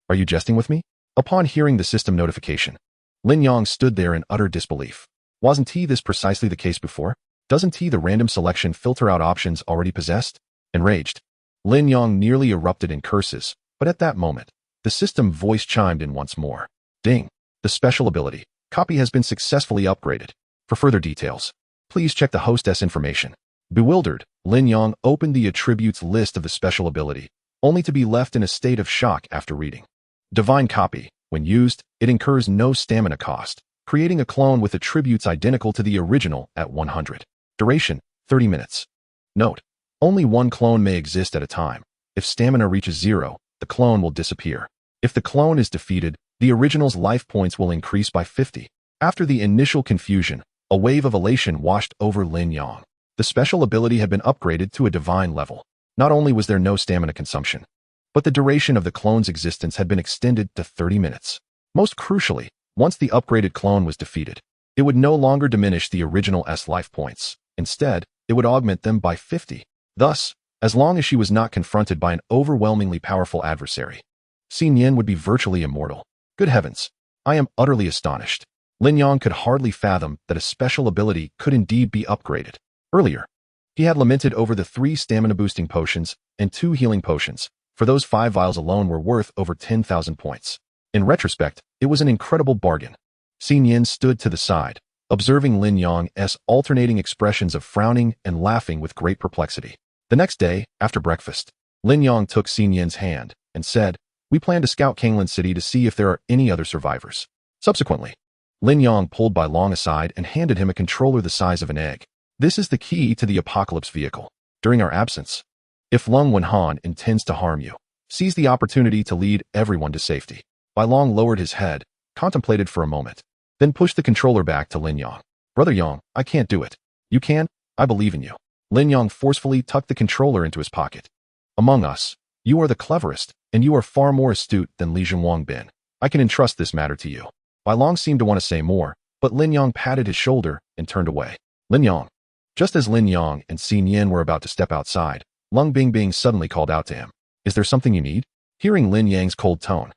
Are you jesting with me? Upon hearing the system notification, Lin Yang stood there in utter disbelief. Wasn't this precisely the case before? Doesn't the random selection filter out options already possessed? Enraged, Lin Yang nearly erupted in curses, but at that moment, the system voice chimed in once more. Ding. The special ability. Copy has been successfully upgraded. For further details, please check the hostess information. Bewildered, Lin Yang opened the attributes list of the special ability, only to be left in a state of shock after reading. Divine Copy. When used, it incurs no stamina cost, creating a clone with attributes identical to the original at 100. Duration, 30 minutes. Note: only one clone may exist at a time. If stamina reaches 0, the clone will disappear. If the clone is defeated, the original's life points will increase by 50. After the initial confusion, a wave of elation washed over Lin Yang. The special ability had been upgraded to a divine level. Not only was there no stamina consumption, but the duration of the clone's existence had been extended to 30 minutes. Most crucially, once the upgraded clone was defeated, it would no longer diminish the original's life points. Instead, it would augment them by 50. Thus, as long as she was not confronted by an overwhelmingly powerful adversary, Xin Yan would be virtually immortal. Good heavens! I am utterly astonished. Lin Yang could hardly fathom that a special ability could indeed be upgraded. Earlier, he had lamented over the 3 stamina-boosting potions and 2 healing potions, for those 5 vials alone were worth over 10,000 points. In retrospect, it was an incredible bargain. Xin Yan stood to the side, observing Lin Yang's alternating expressions of frowning and laughing with great perplexity. The next day, after breakfast, Lin Yang took Xin Yan's hand and said, "We plan to scout Kanglan City to see if there are any other survivors." Subsequently, Lin Yang pulled Bai Long aside and handed him a controller the size of an egg. This is the key to the Apocalypse vehicle. During our absence, if Lung Wenhan intends to harm you, seize the opportunity to lead everyone to safety. Bai Long lowered his head, contemplated for a moment, then pushed the controller back to Lin Yang. "Brother Yang, I can't do it." "You can. I believe in you." Lin Yang forcefully tucked the controller into his pocket. "Among us, you are the cleverest, and you are far more astute than Li Zhenwang bin. I can entrust this matter to you." Bai Long seemed to want to say more, but Lin Yang patted his shoulder and turned away. Lin Yang. Just as Lin Yang and Xin Yan were about to step outside, Lung Bingbing suddenly called out to him. "Is there something you need?" Hearing Lin Yang's cold tone,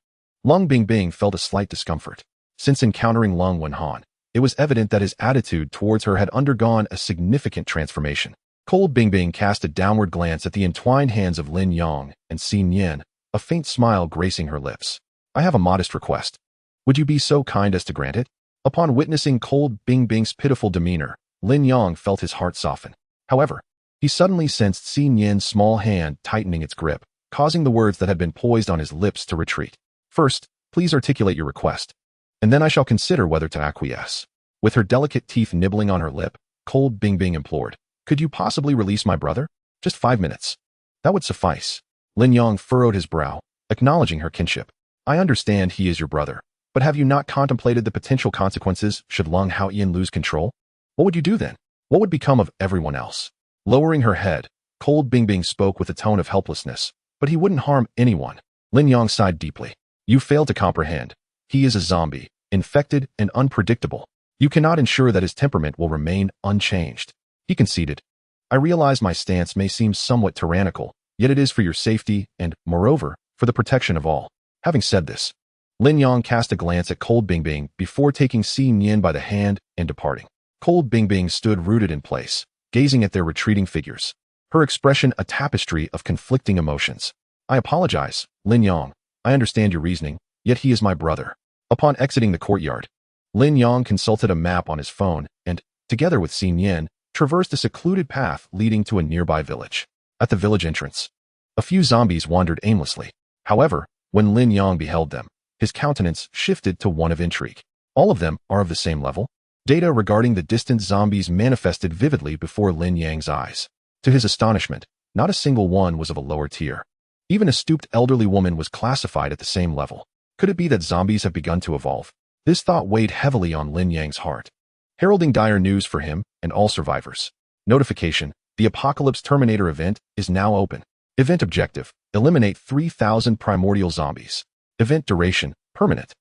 Lung Bingbing felt a slight discomfort. Since encountering Lung Wenhan, it was evident that his attitude towards her had undergone a significant transformation. Cold Bingbing cast a downward glance at the entwined hands of Lin Yang and Xin Yan, a faint smile gracing her lips. "I have a modest request. Would you be so kind as to grant it?" Upon witnessing Cold Bingbing's pitiful demeanor, Lin Yang felt his heart soften. However, he suddenly sensed Xin Yan's small hand tightening its grip, causing the words that had been poised on his lips to retreat. "First, please articulate your request, and then I shall consider whether to acquiesce." With her delicate teeth nibbling on her lip, Cold Bingbing implored, "Could you possibly release my brother? Just 5 minutes. That would suffice." Lin Yang furrowed his brow, acknowledging her kinship. "I understand he is your brother, but have you not contemplated the potential consequences should Lung Haoyan lose control? What would you do then? What would become of everyone else?" Lowering her head, Cold Bingbing spoke with a tone of helplessness, but he wouldn't harm anyone. Lin Yang sighed deeply. "You fail to comprehend. He is a zombie, infected and unpredictable. You cannot ensure that his temperament will remain unchanged." He conceded. "I realize my stance may seem somewhat tyrannical, yet it is for your safety and, moreover, for the protection of all." Having said this, Lin Yang cast a glance at Cold Bingbing before taking Xi Nian by the hand and departing. Cold Bingbing stood rooted in place, gazing at their retreating figures, her expression a tapestry of conflicting emotions. I apologize, Lin Yang. I understand your reasoning, yet he is my brother. Upon exiting the courtyard, Lin Yang consulted a map on his phone and, together with Xi Nian, traversed a secluded path leading to a nearby village. At the village entrance, a few zombies wandered aimlessly. However, when Lin Yang beheld them, his countenance shifted to one of intrigue. All of them are of the same level. Data regarding the distant zombies manifested vividly before Lin Yang's eyes. To his astonishment, not a single one was of a lower tier. Even a stooped elderly woman was classified at the same level. Could it be that zombies have begun to evolve? This thought weighed heavily on Lin Yang's heart, heralding dire news for him and all survivors. Notification: the Apocalypse Terminator event is now open. Event objective: eliminate 3,000 primordial zombies. Event duration: permanent.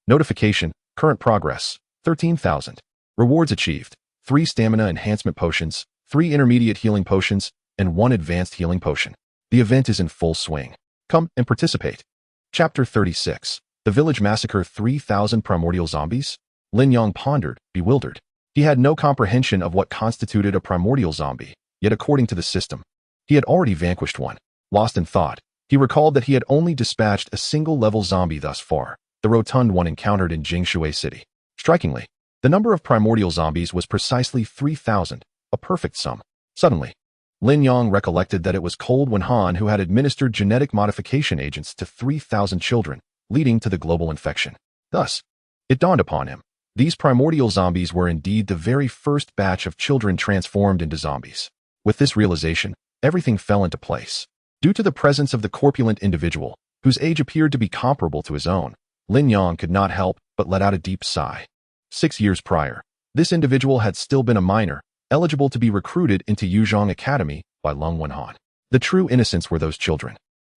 Notification: current progress: 13,000. Rewards achieved: 3 stamina enhancement potions, 3 intermediate healing potions, and 1 advanced healing potion. The event is in full swing. Come and participate. Chapter 36. The Village Massacre 3,000 Primordial Zombies? Lin Yang pondered, bewildered. He had no comprehension of what constituted a primordial zombie, yet according to the system, he had already vanquished one. Lost in thought, he recalled that he had only dispatched a single-level zombie thus far, the rotund one encountered in Jingshui City. Strikingly, the number of primordial zombies was precisely 3,000, a perfect sum. Suddenly, Lin Yang recollected that it was Cold Wenhan who had administered genetic modification agents to 3,000 children, leading to the global infection. Thus, it dawned upon him, these primordial zombies were indeed the very first batch of children transformed into zombies. With this realization, everything fell into place. Due to the presence of the corpulent individual, whose age appeared to be comparable to his own, Lin Yang could not help but let out a deep sigh. 6 years prior, this individual had still been a minor, eligible to be recruited into Yuzhong Academy by Lung Wenhan. The true innocents were those children.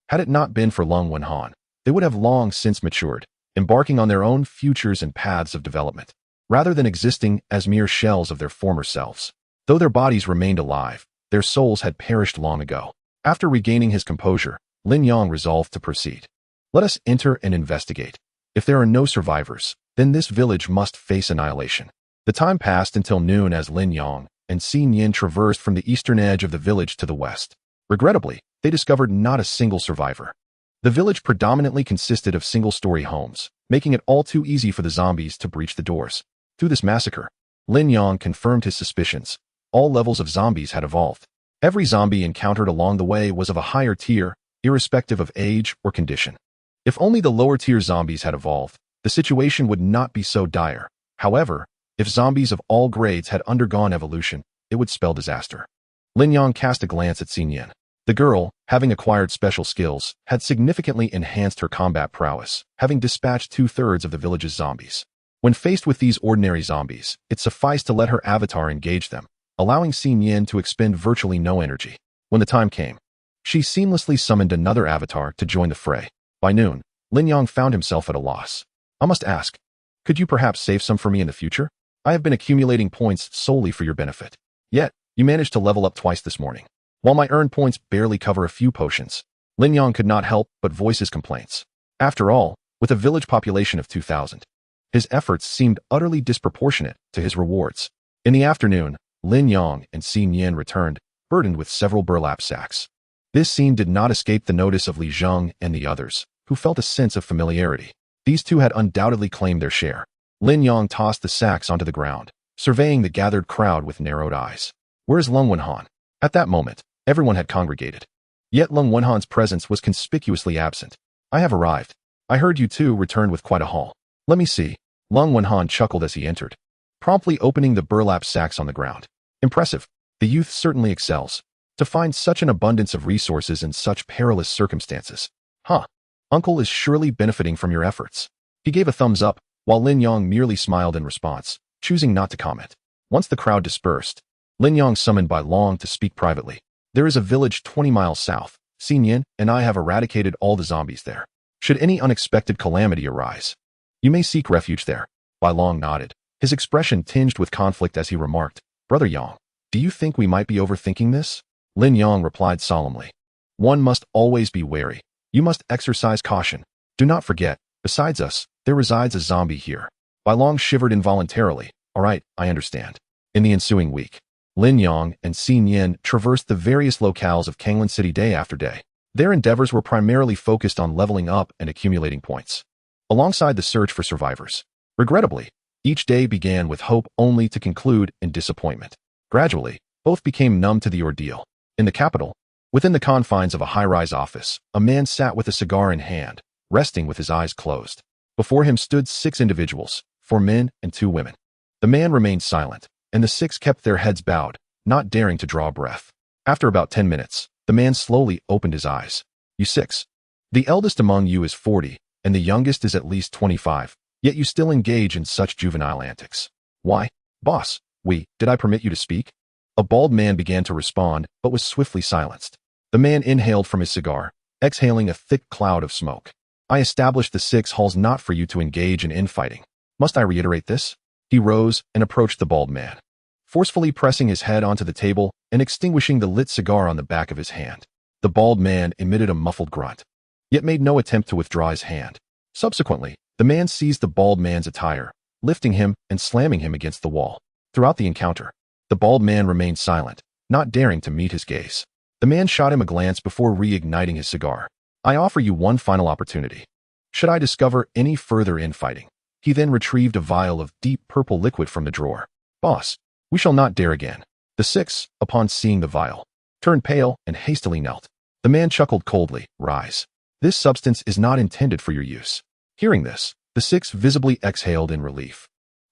Had it not been for Lung Wenhan, they would have long since matured, embarking on their own futures and paths of development, rather than existing as mere shells of their former selves. Though their bodies remained alive, their souls had perished long ago. After regaining his composure, Lin Yang resolved to proceed. Let us enter and investigate. If there are no survivors, then this village must face annihilation. The time passed until noon as Lin Yang and Xi Nian traversed from the eastern edge of the village to the west. Regrettably, they discovered not a single survivor. The village predominantly consisted of single-story homes, making it all too easy for the zombies to breach the doors. Through this massacre, Lin Yang confirmed his suspicions. All levels of zombies had evolved. Every zombie encountered along the way was of a higher tier, irrespective of age or condition. If only the lower-tier zombies had evolved, the situation would not be so dire. However, if zombies of all grades had undergone evolution, it would spell disaster. Lin Yang cast a glance at Xi Nian. The girl, having acquired special skills, had significantly enhanced her combat prowess, having dispatched 2/3 of the village's zombies. When faced with these ordinary zombies, it sufficed to let her avatar engage them, allowing Xi Nian to expend virtually no energy. When the time came, she seamlessly summoned another avatar to join the fray. By noon, Lin Yang found himself at a loss. I must ask, could you perhaps save some for me in the future? I have been accumulating points solely for your benefit. Yet, you managed to level up twice this morning. While my earned points barely cover a few potions, Lin Yang could not help but voice his complaints. After all, with a village population of 2,000, his efforts seemed utterly disproportionate to his rewards. In the afternoon, Lin Yang and Xi Nian returned, burdened with several burlap sacks. This scene did not escape the notice of Li Zheng and the others, who felt a sense of familiarity. These two had undoubtedly claimed their share. Lin Yang tossed the sacks onto the ground, surveying the gathered crowd with narrowed eyes. Where is Lung Wenhan? At that moment, everyone had congregated. Yet Lung Wenhan's presence was conspicuously absent. I have arrived. I heard you two returned with quite a haul. Let me see. Lung Wenhan chuckled as he entered, promptly opening the burlap sacks on the ground. Impressive. The youth certainly excels. To find such an abundance of resources in such perilous circumstances. Huh. Uncle is surely benefiting from your efforts. He gave a thumbs up, while Lin Yang merely smiled in response, choosing not to comment. Once the crowd dispersed, Lin Yang summoned Bai Long to speak privately. There is a village 20 miles south. Xi Nian and I have eradicated all the zombies there. Should any unexpected calamity arise, you may seek refuge there. Bai Long nodded, his expression tinged with conflict as he remarked, Brother Yang, do you think we might be overthinking this? Lin Yang replied solemnly. One must always be wary. You must exercise caution. Do not forget, Besides us, there resides a zombie here. Bai Long shivered involuntarily. All right, I understand. In the ensuing week, Lin Yang and Xin Yin traversed the various locales of Kanglan City day after day. Their endeavors were primarily focused on leveling up and accumulating points, alongside the search for survivors. Regrettably, each day began with hope only to conclude in disappointment. Gradually, both became numb to the ordeal. In the capital, within the confines of a high-rise office, a man sat with a cigar in hand, resting with his eyes closed. Before him stood 6 individuals, 4 men and 2 women. The man remained silent, and the 6 kept their heads bowed, not daring to draw a breath. After about 10 minutes, the man slowly opened his eyes. You 6. The eldest among you is 40, and the youngest is at least 25, yet you still engage in such juvenile antics. Why? Boss, did I permit you to speak? A bald man began to respond, but was swiftly silenced. The man inhaled from his cigar, exhaling a thick cloud of smoke. I established the 6 halls not for you to engage in infighting. Must I reiterate this? He rose and approached the bald man, forcefully pressing his head onto the table and extinguishing the lit cigar on the back of his hand. The bald man emitted a muffled grunt, yet made no attempt to withdraw his hand. Subsequently, the man seized the bald man's attire, lifting him and slamming him against the wall. Throughout the encounter, the bald man remained silent, not daring to meet his gaze. The man shot him a glance before reigniting his cigar. I offer you one final opportunity. Should I discover any further infighting? He then retrieved a vial of deep purple liquid from the drawer. Boss, we shall not dare again. The 6, upon seeing the vial, turned pale and hastily knelt. The man chuckled coldly. Rise. This substance is not intended for your use. Hearing this, the 6 visibly exhaled in relief.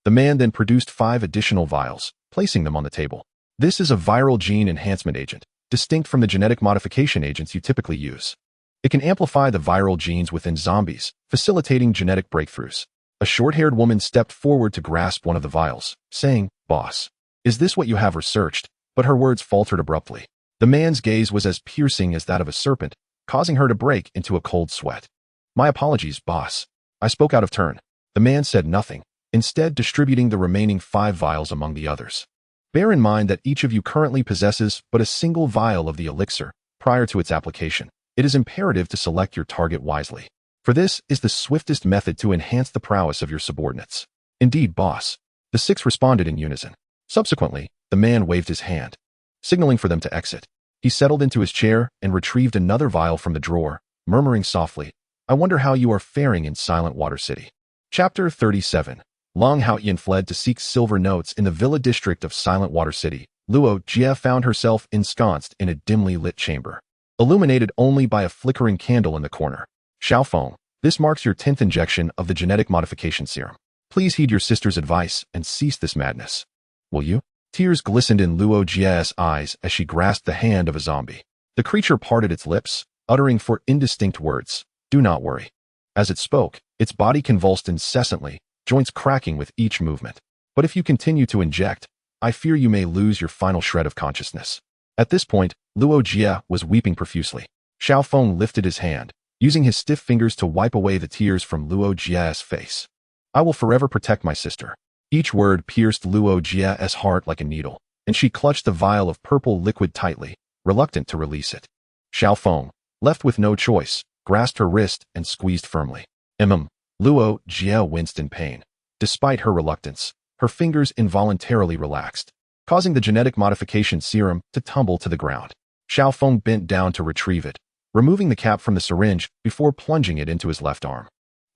The man then produced 5 additional vials, placing them on the table. This is a viral gene enhancement agent, distinct from the genetic modification agents you typically use. It can amplify the viral genes within zombies, facilitating genetic breakthroughs. A short-haired woman stepped forward to grasp one of the vials, saying, Boss, is this what you have researched? But her words faltered abruptly. The man's gaze was as piercing as that of a serpent, causing her to break into a cold sweat. My apologies, boss. I spoke out of turn. The man said nothing, instead distributing the remaining 5 vials among the others. Bear in mind that each of you currently possesses but a single vial of the elixir prior to its application. It is imperative to select your target wisely, for this is the swiftest method to enhance the prowess of your subordinates. Indeed, boss. The 6 responded in unison. Subsequently, the man waved his hand, signaling for them to exit. He settled into his chair and retrieved another vial from the drawer, murmuring softly, I wonder how you are faring in Silent Water City. Chapter 37. Long Haoyan fled to seek silver notes in the villa district of Silent Water City. Luo Jie found herself ensconced in a dimly lit chamber, illuminated only by a flickering candle in the corner. Xiaofeng, this marks your 10th injection of the genetic modification serum. Please heed your sister's advice and cease this madness. Will you? Tears glistened in Luo Jie's eyes as she grasped the hand of a zombie. The creature parted its lips, uttering 4 indistinct words. Do not worry. As it spoke, its body convulsed incessantly, joints cracking with each movement. But if you continue to inject, I fear you may lose your final shred of consciousness. At this point, Luo Jie was weeping profusely. Xiaofeng lifted his hand, using his stiff fingers to wipe away the tears from Luo Jie's face. I will forever protect my sister. Each word pierced Luo Jie's heart like a needle, and she clutched the vial of purple liquid tightly, reluctant to release it. Xiaofeng, left with no choice, grasped her wrist and squeezed firmly. Luo Jie winced in pain. Despite her reluctance, her fingers involuntarily relaxed, causing the genetic modification serum to tumble to the ground. Xiaofeng bent down to retrieve it, removing the cap from the syringe before plunging it into his left arm.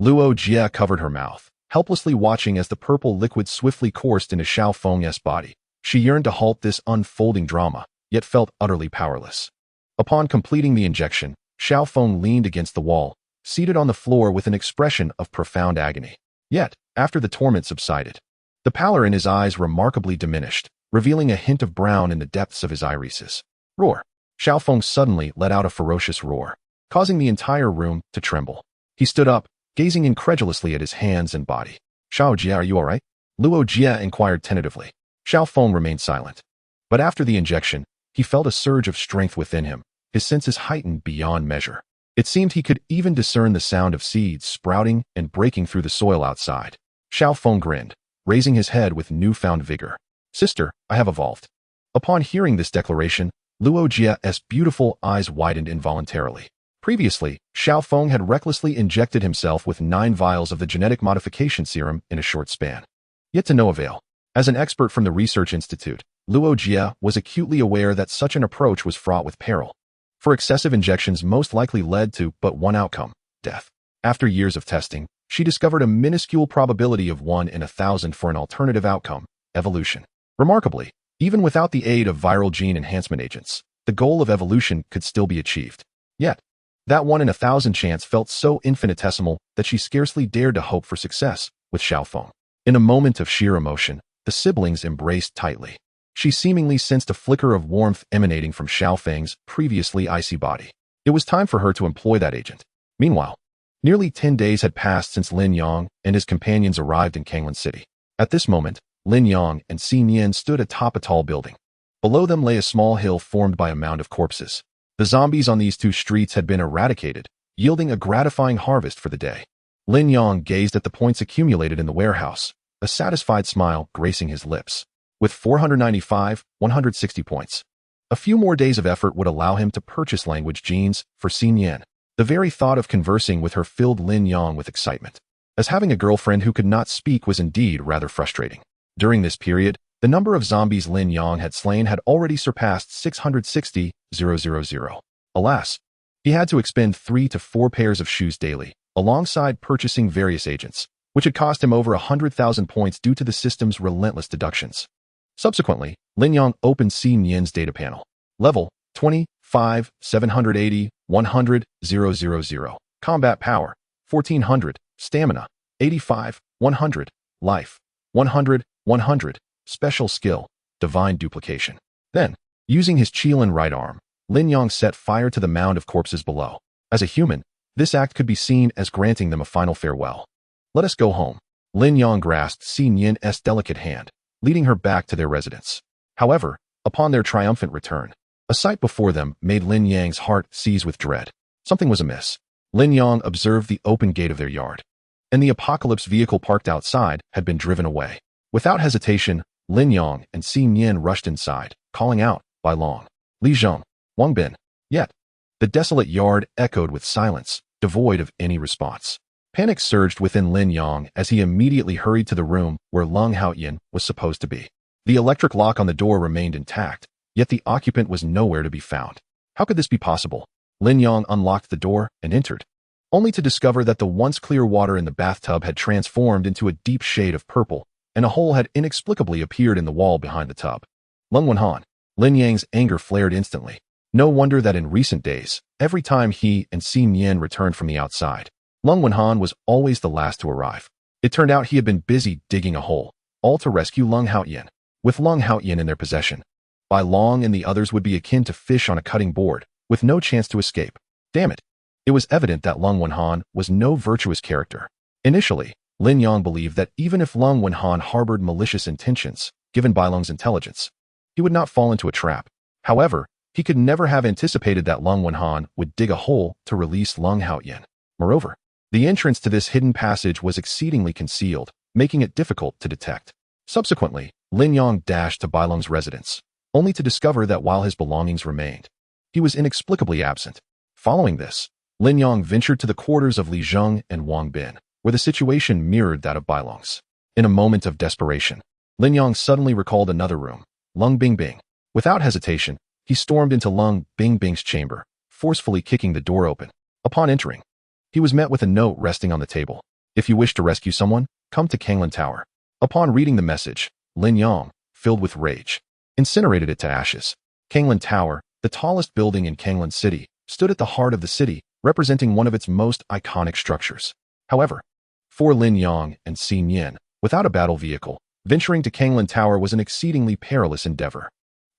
Luo Jie covered her mouth, helplessly watching as the purple liquid swiftly coursed into Xiaofeng's body. She yearned to halt this unfolding drama, yet felt utterly powerless. Upon completing the injection, Xiaofeng leaned against the wall, seated on the floor with an expression of profound agony. Yet, after the torment subsided, the pallor in his eyes remarkably diminished, revealing a hint of brown in the depths of his irises. Roar! Xiaofeng suddenly let out a ferocious roar, causing the entire room to tremble. He stood up, gazing incredulously at his hands and body. Xiao Jie, are you all right? Luo Jie inquired tentatively. Xiaofeng remained silent. But after the injection, he felt a surge of strength within him, his senses heightened beyond measure. It seemed he could even discern the sound of seeds sprouting and breaking through the soil outside. Xiaofeng grinned, raising his head with newfound vigor. Sister, I have evolved. Upon hearing this declaration, Luo Jie's beautiful eyes widened involuntarily. Previously, Xiao Feng had recklessly injected himself with 9 vials of the genetic modification serum in a short span. Yet to no avail. As an expert from the Research Institute, Luo Jie was acutely aware that such an approach was fraught with peril. For excessive injections most likely led to but one outcome: death. After years of testing, she discovered a minuscule probability of 1 in 1,000 for an alternative outcome: evolution. Remarkably, even without the aid of viral gene enhancement agents, the goal of evolution could still be achieved. Yet, that 1 in 1,000 chance felt so infinitesimal that she scarcely dared to hope for success with Xiao Feng. In a moment of sheer emotion, the siblings embraced tightly. She seemingly sensed a flicker of warmth emanating from Xiao Feng's previously icy body. It was time for her to employ that agent. Meanwhile, nearly 10 days had passed since Lin Yang and his companions arrived in Kanglan City. At this moment, Lin Yang and Xi Nian stood atop a tall building. Below them lay a small hill formed by a mound of corpses. The zombies on these 2 streets had been eradicated, yielding a gratifying harvest for the day. Lin Yang gazed at the points accumulated in the warehouse, a satisfied smile gracing his lips. With 495, 160 points. A few more days of effort would allow him to purchase language genes for Xi Nian. The very thought of conversing with her filled Lin Yang with excitement, as having a girlfriend who could not speak was indeed rather frustrating. During this period, the number of zombies Lin Yang had slain had already surpassed 660,000. Alas, he had to expend 3 to 4 pairs of shoes daily, alongside purchasing various agents, which had cost him over 100,000 points due to the system's relentless deductions. Subsequently, Lin Yang opened Xi Nian's data panel. Level 25, 780, 100, 000. Combat power 1400. Stamina 85, 100. Life 100, 100. Special skill Divine Duplication. Then, using his Qilin right arm, Lin Yang set fire to the mound of corpses below. As a human, this act could be seen as granting them a final farewell. Let us go home. Lin Yang grasped Xi Nian's delicate hand, leading her back to their residence. However, upon their triumphant return, a sight before them made Lin Yang's heart seize with dread. Something was amiss. Lin Yang observed the open gate of their yard, and the apocalypse vehicle parked outside had been driven away. Without hesitation, Lin Yang and Xi Nian rushed inside, calling out, "Bai Long, Li Zheng, Wang Bin." Yet, the desolate yard echoed with silence, devoid of any response. Panic surged within Lin Yang as he immediately hurried to the room where Leng Haoyan was supposed to be. The electric lock on the door remained intact, yet the occupant was nowhere to be found. How could this be possible? Lin Yang unlocked the door and entered, only to discover that the once clear water in the bathtub had transformed into a deep shade of purple, and a hole had inexplicably appeared in the wall behind the tub. Leng Wenhan. Lin Yang's anger flared instantly. No wonder that in recent days, every time he and Xi Nian returned from the outside, Leng Wenhan was always the last to arrive. It turned out he had been busy digging a hole, all to rescue Leng Haoyan. With Leng Haoyan in their possession, Bai Long and the others would be akin to fish on a cutting board, with no chance to escape. Damn it. It was evident that Leng Wenhan was no virtuous character. Initially, Lin Yang believed that even if Leng Wenhan harbored malicious intentions, given Bai Long's intelligence, he would not fall into a trap. However, he could never have anticipated that Leng Wenhan would dig a hole to release Leng Haoyan. Moreover, the entrance to this hidden passage was exceedingly concealed, making it difficult to detect. Subsequently, Lin Yang dashed to Bai Long's residence, only to discover that while his belongings remained, he was inexplicably absent. Following this, Lin Yang ventured to the quarters of Li Zheng and Wang Bin, where the situation mirrored that of Bai Long's. In a moment of desperation, Lin Yang suddenly recalled another room, Leng Bingbing. Without hesitation, he stormed into Leng Bingbing's chamber, forcefully kicking the door open. Upon entering, he was met with a note resting on the table. "If you wish to rescue someone, come to Kanglan Tower." Upon reading the message, Lin Yang, filled with rage, incinerated it to ashes. Kanglan Tower, the tallest building in Kanglan City, stood at the heart of the city, representing one of its most iconic structures. However, for Lin Yang and Xi Nian, without a battle vehicle, venturing to Kanglan Tower was an exceedingly perilous endeavor.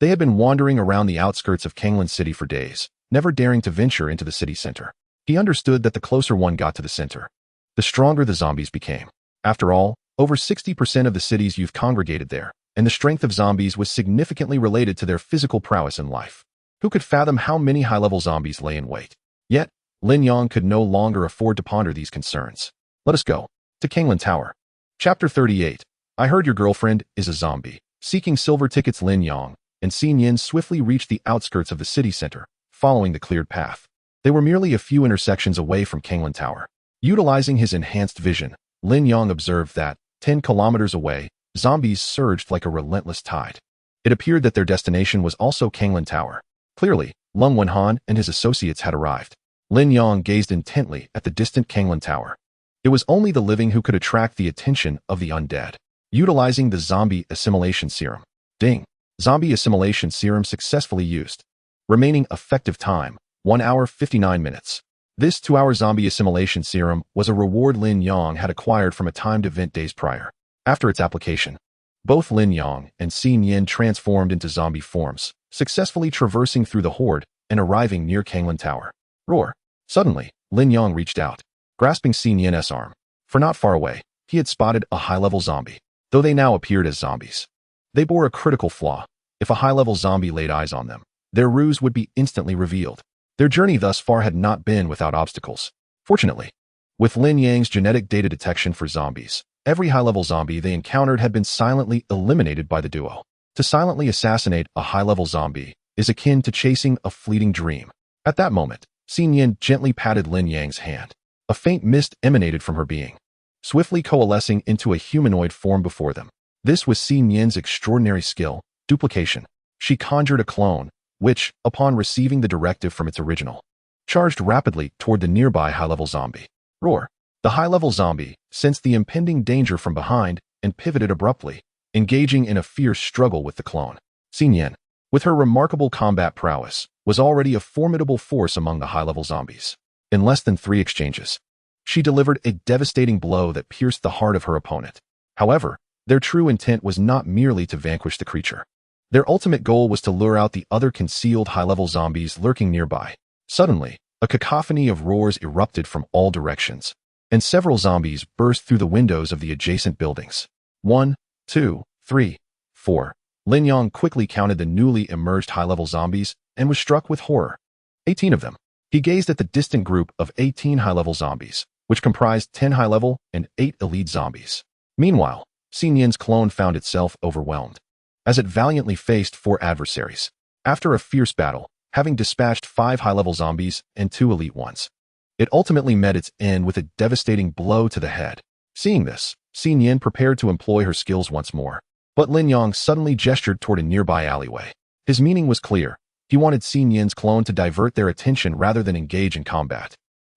They had been wandering around the outskirts of Kanglan City for days, never daring to venture into the city center. He understood that the closer one got to the center, the stronger the zombies became. After all, over 60% of the city's youth congregated there, and the strength of zombies was significantly related to their physical prowess in life. Who could fathom how many high-level zombies lay in wait? Yet, Lin Yang could no longer afford to ponder these concerns. Let us go to Kanglan Tower. Chapter 38. I heard your girlfriend is a zombie. Seeking silver tickets, Lin Yang and Xi Nian swiftly reached the outskirts of the city center, following the cleared path. They were merely a few intersections away from Kanglan Tower. Utilizing his enhanced vision, Lin Yong observed that, 10 kilometers away, zombies surged like a relentless tide. It appeared that their destination was also Kanglan Tower. Clearly, Lung Wenhan and his associates had arrived. Lin Yong gazed intently at the distant Kanglan Tower. It was only the living who could attract the attention of the undead. Utilizing the zombie assimilation serum. Ding. Zombie assimilation serum successfully used. Remaining effective time, 1 hour 59 minutes. This 2-hour zombie assimilation serum was a reward Lin Yong had acquired from a timed event days prior. After its application, both Lin Yong and Xin Yin transformed into zombie forms, successfully traversing through the horde and arriving near Kanglan Tower. Roar. Suddenly, Lin Yong reached out, grasping Xin Yin's arm. For not far away, he had spotted a high-level zombie, though they now appeared as zombies. They bore a critical flaw. If a high-level zombie laid eyes on them, their ruse would be instantly revealed. Their journey thus far had not been without obstacles. Fortunately, with Lin Yang's genetic data detection for zombies, every high-level zombie they encountered had been silently eliminated by the duo. To silently assassinate a high-level zombie is akin to chasing a fleeting dream. At that moment, Xin Yin gently patted Lin Yang's hand. A faint mist emanated from her being, swiftly coalescing into a humanoid form before them. This was Xin Yin's extraordinary skill, duplication. She conjured a clone, which, upon receiving the directive from its original, charged rapidly toward the nearby high-level zombie. Roar. The high-level zombie sensed the impending danger from behind and pivoted abruptly, engaging in a fierce struggle with the clone. Xin Yin, with her remarkable combat prowess, was already a formidable force among the high-level zombies. In less than 3 exchanges, she delivered a devastating blow that pierced the heart of her opponent. However, their true intent was not merely to vanquish the creature. Their ultimate goal was to lure out the other concealed high-level zombies lurking nearby. Suddenly, a cacophony of roars erupted from all directions, and several zombies burst through the windows of the adjacent buildings. 1, 2, 3, 4. Lin Yong quickly counted the newly emerged high-level zombies and was struck with horror. 18 of them. He gazed at the distant group of 18 high-level zombies, which comprised 10 high-level and 8 elite zombies. Meanwhile, Xin Yin's clone found itself overwhelmed, as it valiantly faced 4 adversaries. After a fierce battle, having dispatched 5 high-level zombies and 2 elite ones, it ultimately met its end with a devastating blow to the head. Seeing this, Xin Yin prepared to employ her skills once more, but Lin Yong suddenly gestured toward a nearby alleyway. His meaning was clear. He wanted Xin Yin's clone to divert their attention rather than engage in combat.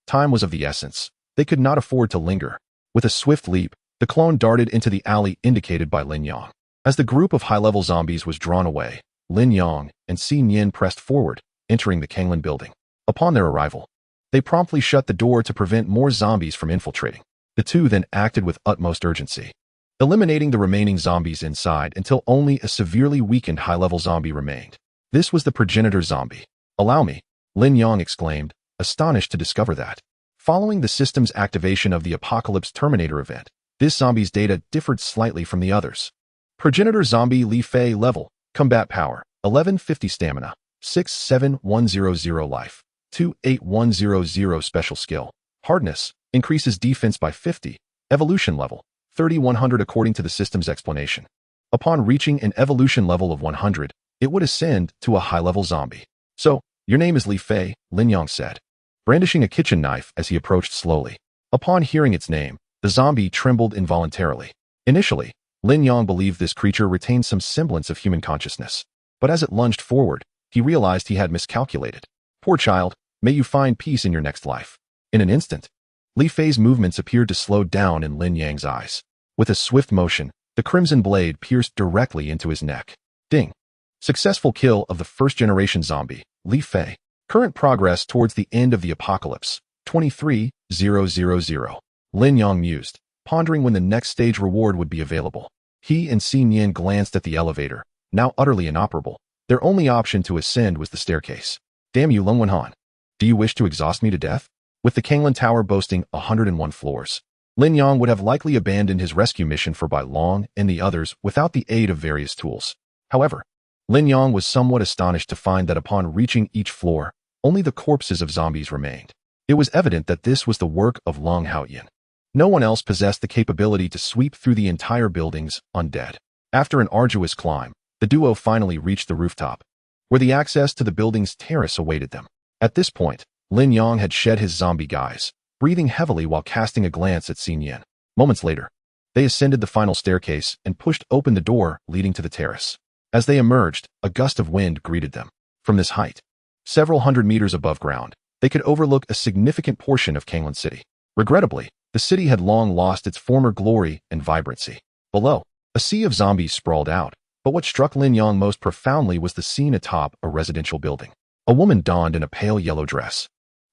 Time was of the essence. They could not afford to linger. With a swift leap, the clone darted into the alley indicated by Lin Yong. As the group of high-level zombies was drawn away, Lin Yong and Xin Yin pressed forward, entering the Kanglan building. Upon their arrival, they promptly shut the door to prevent more zombies from infiltrating. The two then acted with utmost urgency, eliminating the remaining zombies inside until only a severely weakened high-level zombie remained. This was the progenitor zombie. Allow me, Lin Yong exclaimed, astonished to discover that, following the system's activation of the Apocalypse Terminator event, this zombie's data differed slightly from the others. Progenitor zombie Li Fei level, combat power, 1150 stamina, 67100 life, 28100 special skill, hardness, increases defense by 50, evolution level, 3100 according to the system's explanation. Upon reaching an evolution level of 100, it would ascend to a high-level zombie. So, your name is Li Fei, Lin Yong said, brandishing a kitchen knife as he approached slowly. Upon hearing its name, the zombie trembled involuntarily. Initially, Lin Yong believed this creature retained some semblance of human consciousness, but as it lunged forward, he realized he had miscalculated. Poor child, may you find peace in your next life. In an instant, Li Fei's movements appeared to slow down in Lin Yang's eyes. With a swift motion, the crimson blade pierced directly into his neck. Ding. Successful kill of the first-generation zombie, Li Fei. Current progress towards the end of the apocalypse, 23,000. Lin Yong mused, pondering when the next stage reward would be available. He and Xin Yin glanced at the elevator, now utterly inoperable. Their only option to ascend was the staircase. Damn you, Lung Wenhan. Do you wish to exhaust me to death? With the Kanglan Tower boasting 101 floors, Lin Yong would have likely abandoned his rescue mission for Bai Long and the others without the aid of various tools. However, Lin Yong was somewhat astonished to find that upon reaching each floor, only the corpses of zombies remained. It was evident that this was the work of Long Haoyan. No one else possessed the capability to sweep through the entire buildings undead. After an arduous climb, the duo finally reached the rooftop, where the access to the building's terrace awaited them. At this point, Lin Yong had shed his zombie guise, breathing heavily while casting a glance at Xin Yan. Moments later, they ascended the final staircase and pushed open the door leading to the terrace. As they emerged, a gust of wind greeted them. From this height, several hundred meters above ground, they could overlook a significant portion of Kanglan City. Regrettably, the city had long lost its former glory and vibrancy. Below, a sea of zombies sprawled out, but what struck Lin Yong most profoundly was the scene atop a residential building. A woman donned in a pale yellow dress,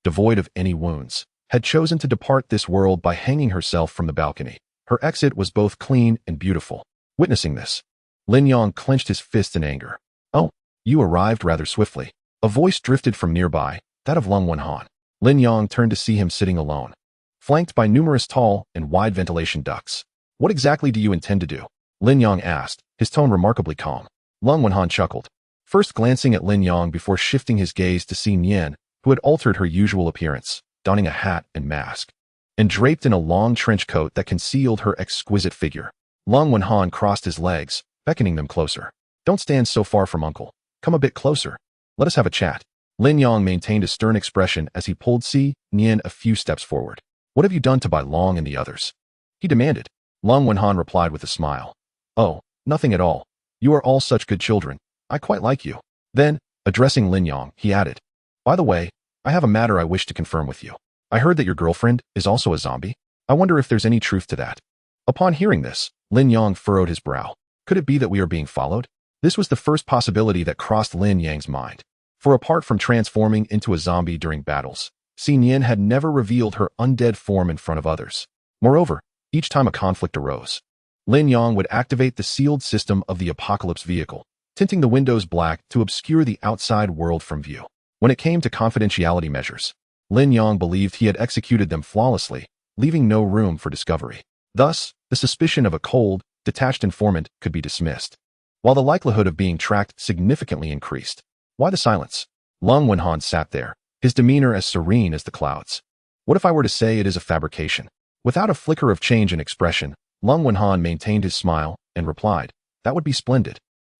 devoid of any wounds, had chosen to depart this world by hanging herself from the balcony. Her exit was both clean and beautiful. Witnessing this, Lin Yong clenched his fist in anger. "Oh, you arrived rather swiftly." A voice drifted from nearby, that of Lung Wenhan. Lin Yong turned to see him sitting alone, flanked by numerous tall and wide ventilation ducts. "What exactly do you intend to do?" Lin Yong asked, his tone remarkably calm. Lung Wenhan chuckled, first glancing at Lin Yong before shifting his gaze to Xin Yan, who had altered her usual appearance, donning a hat and mask, and draped in a long trench coat that concealed her exquisite figure. Lung Wenhan crossed his legs, beckoning them closer. "Don't stand so far from Uncle. Come a bit closer. Let us have a chat." Lin Yong maintained a stern expression as he pulled Xi Nian a few steps forward. "What have you done to Bai Long and the others?" he demanded. Lung Wenhan replied with a smile. "Oh, nothing at all. You are all such good children. I quite like you." Then, addressing Lin Yong, he added, "By the way, I have a matter I wish to confirm with you. I heard that your girlfriend is also a zombie. I wonder if there's any truth to that." Upon hearing this, Lin Yong furrowed his brow. Could it be that we are being followed? This was the first possibility that crossed Lin Yang's mind. For apart from transforming into a zombie during battles, Xin Yan had never revealed her undead form in front of others. Moreover, each time a conflict arose, Lin Yong would activate the sealed system of the Apocalypse vehicle, tinting the windows black to obscure the outside world from view. When it came to confidentiality measures, Lin Yong believed he had executed them flawlessly, leaving no room for discovery. Thus, the suspicion of a cold, detached informant could be dismissed, while the likelihood of being tracked significantly increased. Why the silence? Lung Wenhan sat there, his demeanor as serene as the clouds. What if I were to say it is a fabrication? Without a flicker of change in expression, Lung Wenhan maintained his smile and replied, "That would be splendid.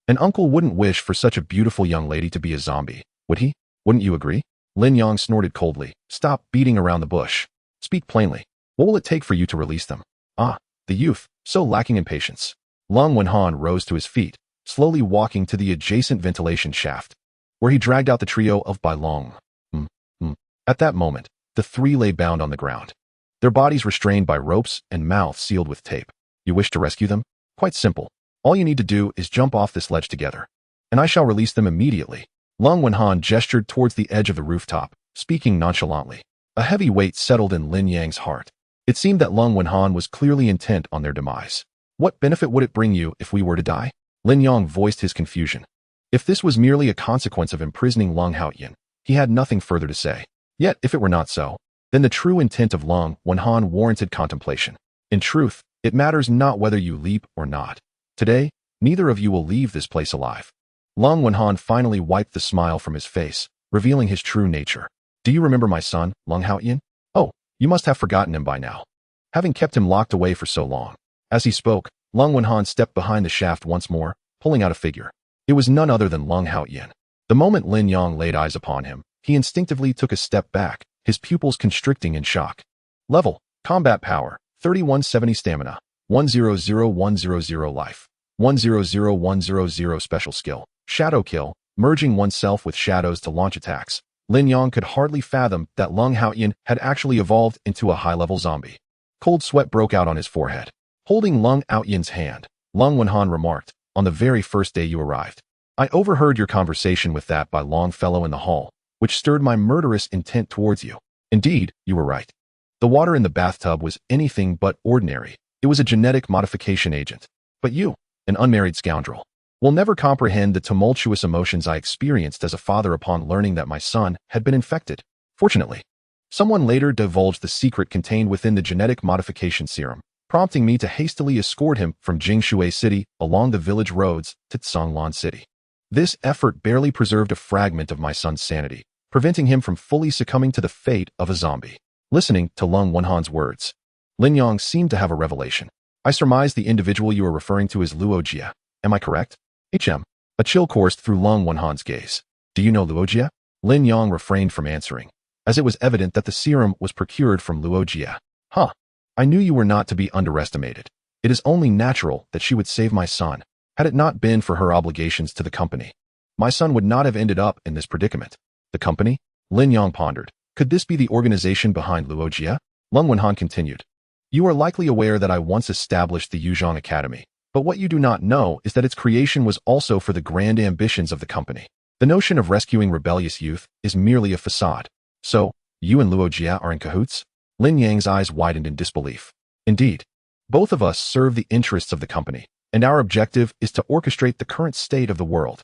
An uncle wouldn't wish for such a beautiful young lady to be a zombie, would he? Wouldn't you agree?" Lin Yong snorted coldly. "Stop beating around the bush. Speak plainly. What will it take for you to release them?" "Ah, the youth, so lacking in patience." Lung Wenhan rose to his feet, slowly walking to the adjacent ventilation shaft, where he dragged out the trio of Bai Long. At that moment, the three lay bound on the ground, their bodies restrained by ropes and mouths sealed with tape. "You wish to rescue them? Quite simple. All you need to do is jump off this ledge together, and I shall release them immediately." Lung Wenhan gestured towards the edge of the rooftop, speaking nonchalantly. A heavy weight settled in Lin Yang's heart. It seemed that Lung Wenhan was clearly intent on their demise. "What benefit would it bring you if we were to die?" Lin Yong voiced his confusion. If this was merely a consequence of imprisoning Lung Haoyan, he had nothing further to say. Yet, if it were not so, then the true intent of Lung Wenhan warranted contemplation. In truth, it matters not whether you leap or not. Today, neither of you will leave this place alive. Lung Wenhan finally wiped the smile from his face, revealing his true nature. "Do you remember my son, Lung Haoyan? Oh, you must have forgotten him by now, having kept him locked away for so long." As he spoke, Lung Wenhan stepped behind the shaft once more, pulling out a figure. It was none other than Lung Haoyan. The moment Lin Yong laid eyes upon him, he instinctively took a step back, his pupils constricting in shock. Level, combat power, 3170 stamina, 100100 life, 100100 special skill, shadow kill, merging oneself with shadows to launch attacks. Lin Yong could hardly fathom that Lung Haoyan had actually evolved into a high-level zombie. Cold sweat broke out on his forehead. Holding Lung Haoyan's hand, Lung Wenhan remarked, "On the very first day you arrived, I overheard your conversation with that Bai Long fellow in the hall, which stirred my murderous intent towards you. Indeed, you were right. The water in the bathtub was anything but ordinary. It was a genetic modification agent. But you, an unmarried scoundrel, will never comprehend the tumultuous emotions I experienced as a father upon learning that my son had been infected. Fortunately, someone later divulged the secret contained within the genetic modification serum, prompting me to hastily escort him from Jingshui City along the village roads to Tsanglan City. This effort barely preserved a fragment of my son's sanity, preventing him from fully succumbing to the fate of a zombie." Listening to Lung Wenhan's words, Lin Yong seemed to have a revelation. "I surmise the individual you are referring to is Luo Jia. Am I correct?" A chill coursed through Lung Wenhan's gaze. "Do you know Luo Jia?" Lin Yong refrained from answering. as it was evident that the serum was procured from Luo Jia. Huh. I knew you were not to be underestimated. It is only natural that she would save my son. Had it not been for her obligations to the company, my son would not have ended up in this predicament. The company? Lin Yang pondered. Could this be the organization behind Luo Jia? Lung Wenhan continued. You are likely aware that I once established the Yuzhong Academy, but what you do not know is that its creation was also for the grand ambitions of the company. The notion of rescuing rebellious youth is merely a facade. So, you and Luo Jia are in cahoots? Lin Yang's eyes widened in disbelief. Indeed. Both of us serve the interests of the company, and our objective is to orchestrate the current state of the world.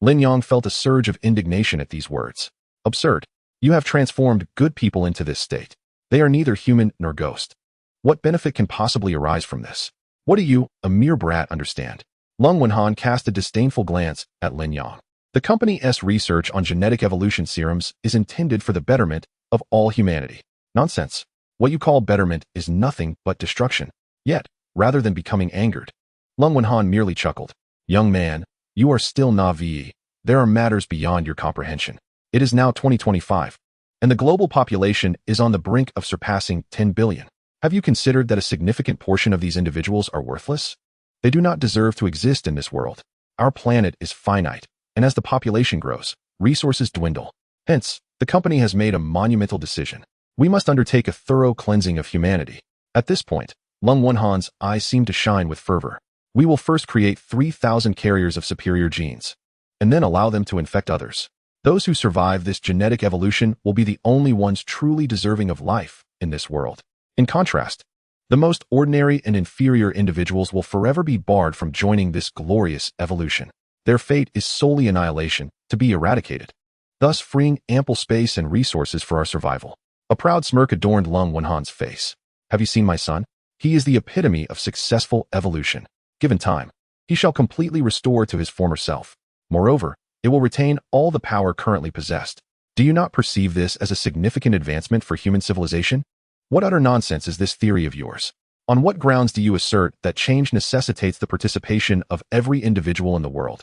Lin Yang felt a surge of indignation at these words. Absurd. You have transformed good people into this state. They are neither human nor ghost. What benefit can possibly arise from this? What do you, a mere brat, understand? Lung Wenhan cast a disdainful glance at Lin Yang. The company's research on genetic evolution serums is intended for the betterment of all humanity. Nonsense. What you call betterment is nothing but destruction. Yet, rather than becoming angered, Lung Wenhan merely chuckled. Young man, you are still naive. There are matters beyond your comprehension. It is now 2025, and the global population is on the brink of surpassing 10 billion. Have you considered that a significant portion of these individuals are worthless? They do not deserve to exist in this world. Our planet is finite, and as the population grows, resources dwindle. Hence, the company has made a monumental decision. We must undertake a thorough cleansing of humanity. At this point, Lung Wenhan's eyes seemed to shine with fervor. We will first create 3,000 carriers of superior genes, and then allow them to infect others. Those who survive this genetic evolution will be the only ones truly deserving of life in this world. In contrast, the most ordinary and inferior individuals will forever be barred from joining this glorious evolution. Their fate is solely annihilation, to be eradicated, thus freeing ample space and resources for our survival. A proud smirk adorned Lung Wenhan's face. Have you seen my son? He is the epitome of successful evolution. Given time, he shall completely restore to his former self. Moreover, it will retain all the power currently possessed. Do you not perceive this as a significant advancement for human civilization? What utter nonsense is this theory of yours? On what grounds do you assert that change necessitates the participation of every individual in the world?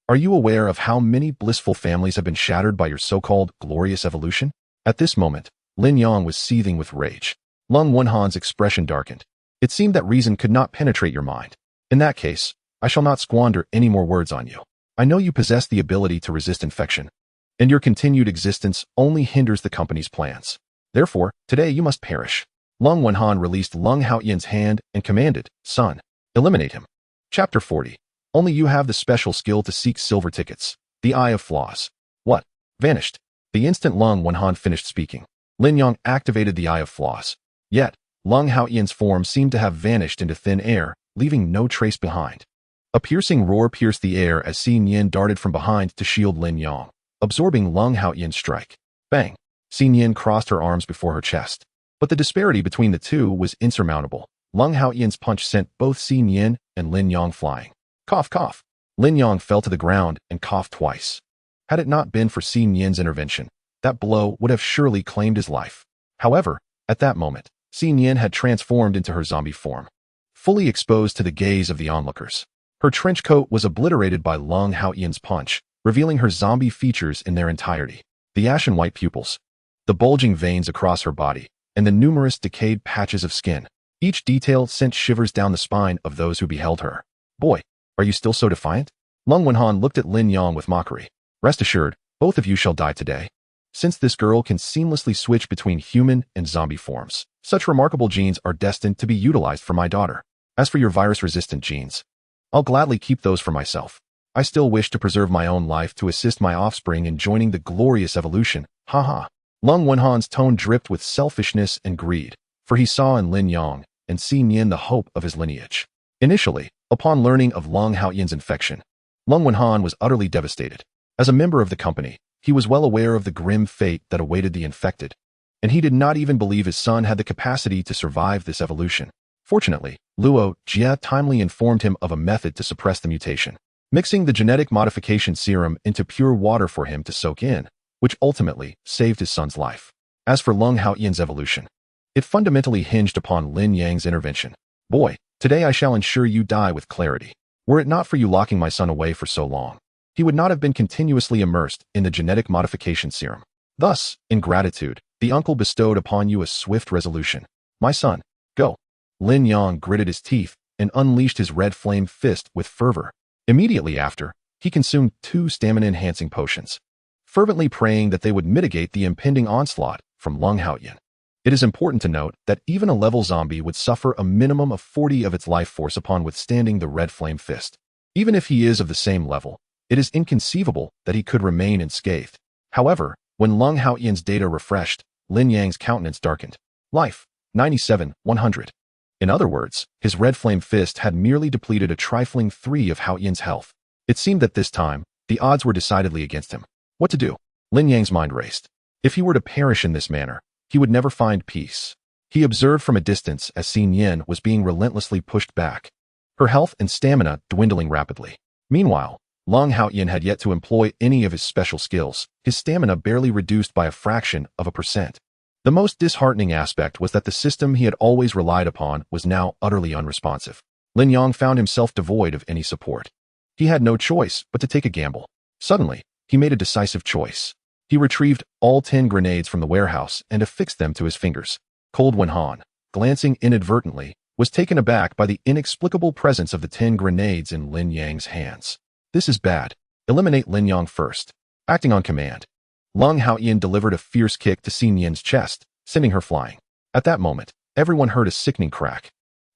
Are you aware of how many blissful families have been shattered by your so-called glorious evolution? At this moment, Lin Yang was seething with rage. Lung Wenhan's expression darkened. It seemed that reason could not penetrate your mind. In that case, I shall not squander any more words on you. I know you possess the ability to resist infection, and your continued existence only hinders the company's plans. Therefore, today you must perish. Lung Wenhan released Lung Haoyan's hand and commanded, Son, eliminate him. Chapter 40. Only you have the special skill to seek silver tickets. The Eye of Flaws. What? Vanished. The instant Lung Wenhan finished speaking, Lin Yang activated the Eye of Flaws. Yet, Lung Haoyan's form seemed to have vanished into thin air, leaving no trace behind. A piercing roar pierced the air as Xi Nian darted from behind to shield Lin Yang, absorbing Lung Haoyan's strike. Bang! Xi Nian crossed her arms before her chest. But the disparity between the two was insurmountable. Lung Haoyan's punch sent both Xi Nian and Lin Yang flying. Cough, cough. Lin Yang fell to the ground and coughed twice. Had it not been for Xi Nian's intervention, that blow would have surely claimed his life. However, at that moment, Xi Nian had transformed into her zombie form, fully exposed to the gaze of the onlookers. Her trench coat was obliterated by Lung Haoyan's punch, revealing her zombie features in their entirety. The ashen white pupils, the bulging veins across her body, and the numerous decayed patches of skin. Each detail sent shivers down the spine of those who beheld her. Boy, are you still so defiant? Lung Wenhan looked at Lin Yang with mockery. Rest assured, both of you shall die today. Since this girl can seamlessly switch between human and zombie forms, such remarkable genes are destined to be utilized for my daughter. As for your virus-resistant genes, I'll gladly keep those for myself. I still wish to preserve my own life to assist my offspring in joining the glorious evolution. Ha ha. Lung Wenhan's tone dripped with selfishness and greed, for he saw in Lin Yang and Xi Nian the hope of his lineage. Initially, upon learning of Lung Haoyan's infection, Lung Wenhan was utterly devastated. As a member of the company, he was well aware of the grim fate that awaited the infected, and he did not even believe his son had the capacity to survive this evolution. Fortunately, Luo Jia timely informed him of a method to suppress the mutation, mixing the genetic modification serum into pure water for him to soak in, which ultimately saved his son's life. As for Lung Haoyan's evolution, it fundamentally hinged upon Lin Yang's intervention. Boy, today I shall ensure you die with clarity. Were it not for you locking my son away for so long, he would not have been continuously immersed in the genetic modification serum. Thus, in gratitude, The uncle bestowed upon you a swift resolution. My son, go. Lin Yang gritted his teeth and unleashed his red flame fist with fervor. Immediately after, he consumed 2 stamina-enhancing potions, fervently praying that they would mitigate the impending onslaught from Lung Haoyan. It is important to note that even a level zombie would suffer a minimum of 40 of its life force upon withstanding the red flame fist. Even if he is of the same level, it is inconceivable that he could remain unscathed. However, when Lung Haoyan's data refreshed, Lin Yang's countenance darkened. Life, 97, 100. In other words, his red flame fist had merely depleted a trifling 3 of Haoyan's health. It seemed that this time, the odds were decidedly against him. What to do? Lin Yang's mind raced. If he were to perish in this manner, he would never find peace. He observed from a distance as Xin Yan was being relentlessly pushed back, her health and stamina dwindling rapidly. Meanwhile, Lung Haoyan had yet to employ any of his special skills, his stamina barely reduced by a fraction of a percent. The most disheartening aspect was that the system he had always relied upon was now utterly unresponsive. Lin Yang found himself devoid of any support. He had no choice but to take a gamble. Suddenly, he made a decisive choice. He retrieved all 10 grenades from the warehouse and affixed them to his fingers. Cold Wenhan, glancing inadvertently, was taken aback by the inexplicable presence of the 10 grenades in Lin Yang's hands. This is bad. Eliminate Lin Yang first. Acting on command, Lung Haoyan delivered a fierce kick to Xin Yan's chest, sending her flying. At that moment, everyone heard a sickening crack.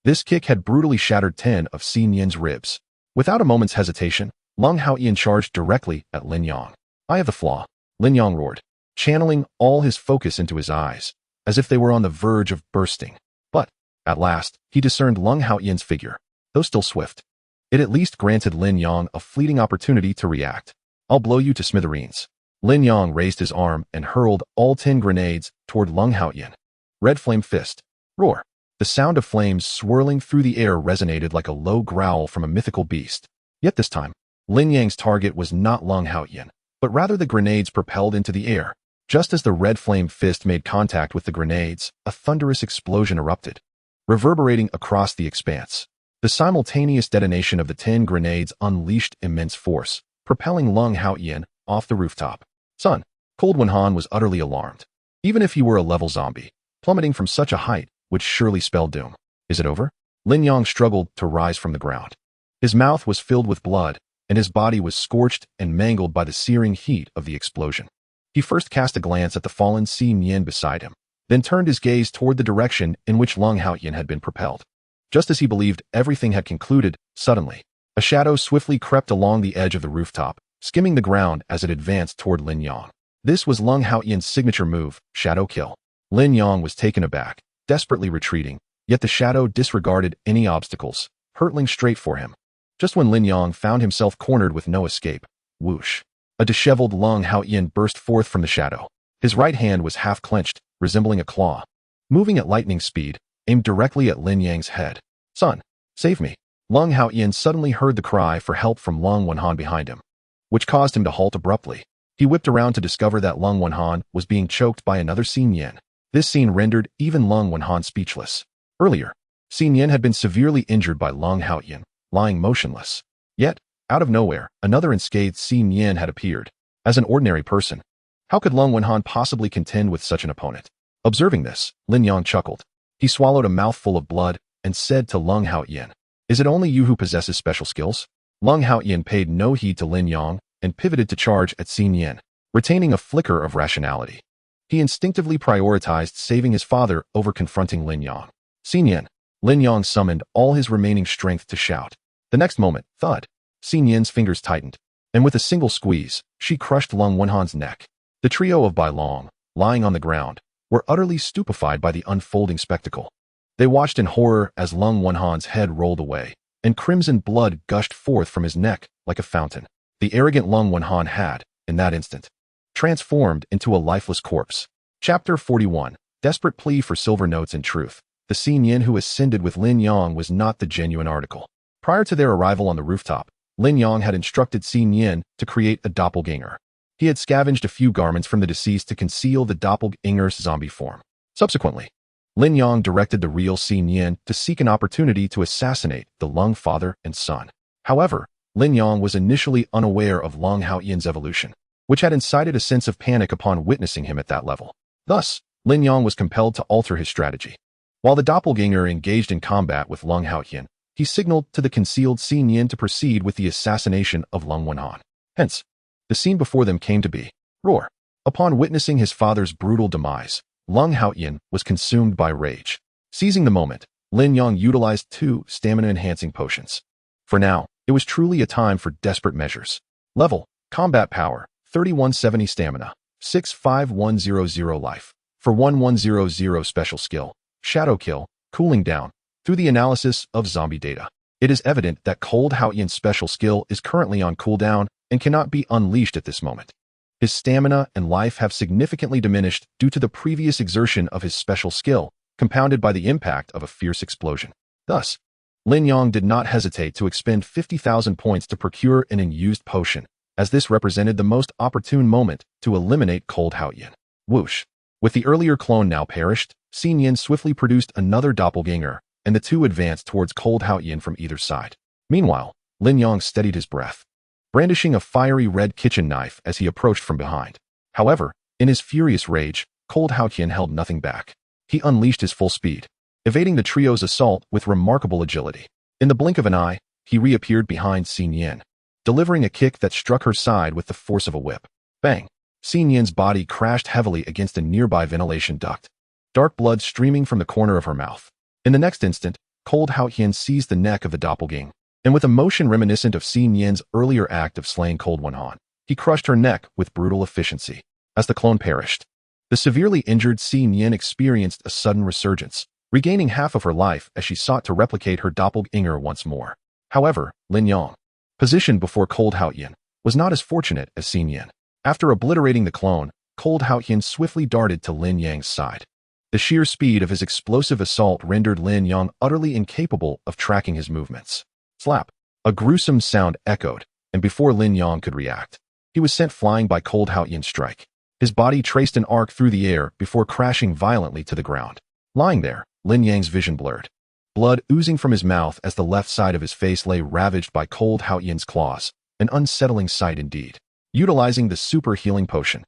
This kick had brutally shattered 10 of Xin Yan's ribs. Without a moment's hesitation, Lung Haoyan charged directly at Lin Yang. Eye of the Flaw, Lin Yang roared, channeling all his focus into his eyes, as if they were on the verge of bursting. But, at last, he discerned Lung Haoyan's figure. Though still swift, it at least granted Lin Yang a fleeting opportunity to react. I'll blow you to smithereens. Lin Yang raised his arm and hurled all 10 grenades toward Lung Haoyan. Red flame fist. Roar. The sound of flames swirling through the air resonated like a low growl from a mythical beast. Yet this time, Lin Yang's target was not Lung Haoyan, but rather the grenades propelled into the air. Just as the red flame fist made contact with the grenades, a thunderous explosion erupted, reverberating across the expanse. The simultaneous detonation of the 10 grenades unleashed immense force, propelling Lung Haoyan off the rooftop. Son, Cold Wenhan was utterly alarmed. Even if he were a level zombie, plummeting from such a height would surely spell doom. Is it over? Lin Yang struggled to rise from the ground. His mouth was filled with blood, and his body was scorched and mangled by the searing heat of the explosion. He first cast a glance at the fallen Xin Yan beside him, then turned his gaze toward the direction in which Lung Haoyan had been propelled. Just as he believed everything had concluded, suddenly, a shadow swiftly crept along the edge of the rooftop, skimming the ground as it advanced toward Lin Yang. This was Lung Haoyan's signature move, Shadow Kill. Lin Yang was taken aback, desperately retreating, yet the shadow disregarded any obstacles, hurtling straight for him. Just when Lin Yang found himself cornered with no escape, whoosh, a disheveled Lung Haoyan burst forth from the shadow. His right hand was half clenched, resembling a claw. Moving at lightning speed, aimed directly at Lin Yang's head. Son, save me. Lung Haoyan suddenly heard the cry for help from Lung Wenhan behind him, which caused him to halt abruptly. He whipped around to discover that Lung Wenhan was being choked by another Xin Yan. This scene rendered even Lung Wenhan speechless. Earlier, Xin Yan had been severely injured by Lung Haoyan, lying motionless. Yet, out of nowhere, another unscathed Xin Yan had appeared. As an ordinary person, how could Lung Wenhan possibly contend with such an opponent? Observing this, Lin Yang chuckled. He swallowed a mouthful of blood and said to Lung Haoyan, "Is it only you who possesses special skills?" Lung Haoyan paid no heed to Lin Yang and pivoted to charge at Xin Yan, retaining a flicker of rationality. He instinctively prioritized saving his father over confronting Lin Yang. Xin Yan. Lin Yang summoned all his remaining strength to shout. The next moment, thud. Xin Yan's fingers tightened, and with a single squeeze, she crushed Lung Wenhan's neck. The trio of Bai Long, lying on the ground, were utterly stupefied by the unfolding spectacle. They watched in horror as Lung Wenhan's head rolled away, and crimson blood gushed forth from his neck like a fountain. The arrogant Lung Wenhan had, in that instant, transformed into a lifeless corpse. Chapter 41. Desperate plea for silver notes and truth. The Xin Yan who ascended with Lin Yang was not the genuine article. Prior to their arrival on the rooftop, Lin Yang had instructed Xin Yan to create a doppelganger. He had scavenged a few garments from the deceased to conceal the doppelganger's zombie form. Subsequently, Lin Yang directed the real Xin Yan to seek an opportunity to assassinate the Lung father and son. However, Lin Yang was initially unaware of Lung Haoyan's evolution, which had incited a sense of panic upon witnessing him at that level. Thus, Lin Yong was compelled to alter his strategy. While the doppelganger engaged in combat with Lung Haotian, he signaled to the concealed Xin Yin to proceed with the assassination of Lung Wenhan. Hence, the scene before them came to be. Roar. Upon witnessing his father's brutal demise, Lung Haotian was consumed by rage. Seizing the moment, Lin Yong utilized 2 stamina-enhancing potions. For now, it was truly a time for desperate measures. Level, Combat Power, 3170 Stamina, 65100 Life. For 1100 Special Skill, Shadow Kill, Cooling Down. Through the analysis of zombie data, it is evident that Cold Haotian's special skill is currently on cooldown and cannot be unleashed at this moment. His stamina and life have significantly diminished due to the previous exertion of his special skill, compounded by the impact of a fierce explosion. Thus, Lin Yong did not hesitate to expend 50,000 points to procure an unused potion, as this represented the most opportune moment to eliminate Cold Haotian. Whoosh! With the earlier clone now perished, Xin Yin swiftly produced another doppelganger, and the two advanced towards Cold Haotian from either side. Meanwhile, Lin Yong steadied his breath, brandishing a fiery red kitchen knife as he approached from behind. However, in his furious rage, Cold Haotian held nothing back. He unleashed his full speed, evading the trio's assault with remarkable agility. In the blink of an eye, he reappeared behind Xin Yin, delivering a kick that struck her side with the force of a whip. Bang! Xin Yin's body crashed heavily against a nearby ventilation duct, dark blood streaming from the corner of her mouth. In the next instant, Cold Haotian seized the neck of the doppelganger, and with a motion reminiscent of Xin Yin's earlier act of slaying Cold Wenhan, he crushed her neck with brutal efficiency. As the clone perished, the severely injured Xin Yin experienced a sudden resurgence, regaining half of her life as she sought to replicate her doppelganger once more. However, Lin Yong, positioned before Cold Haotian, was not as fortunate as Xin Yin. After obliterating the clone, Cold Haotian swiftly darted to Lin Yang's side. The sheer speed of his explosive assault rendered Lin Yong utterly incapable of tracking his movements. Slap! A gruesome sound echoed, and before Lin Yong could react, he was sent flying by Cold Haotian's strike. His body traced an arc through the air before crashing violently to the ground. Lying there, Lin Yang's vision blurred, blood oozing from his mouth as the left side of his face lay ravaged by Cold Haotian's claws, an unsettling sight indeed. Utilizing the super healing potion,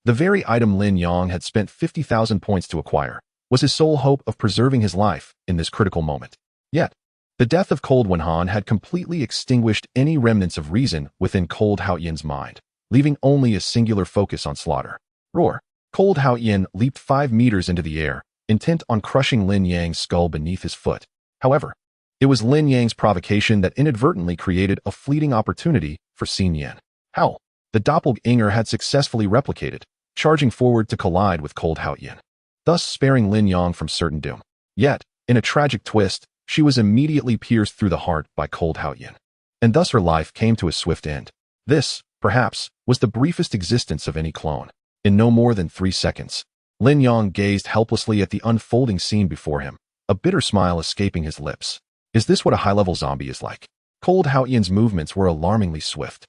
the very item Lin Yong had spent 50,000 points to acquire, was his sole hope of preserving his life in this critical moment. Yet, the death of Cold Wenhan had completely extinguished any remnants of reason within Cold Haotian's mind, leaving only a singular focus on slaughter. Roar! Cold Haotian leaped 5 meters into the air, intent on crushing Lin Yang's skull beneath his foot. However, it was Lin Yang's provocation that inadvertently created a fleeting opportunity for Xin Yin. Howl! The doppelganger had successfully replicated, charging forward to collide with Cold Haotian, thus sparing Lin Yong from certain doom. Yet, in a tragic twist, she was immediately pierced through the heart by Cold Haotian, and thus her life came to a swift end. This, perhaps, was the briefest existence of any clone. In no more than 3 seconds, Lin Yong gazed helplessly at the unfolding scene before him, a bitter smile escaping his lips. Is this what a high-level zombie is like? Cold Haotian's movements were alarmingly swift.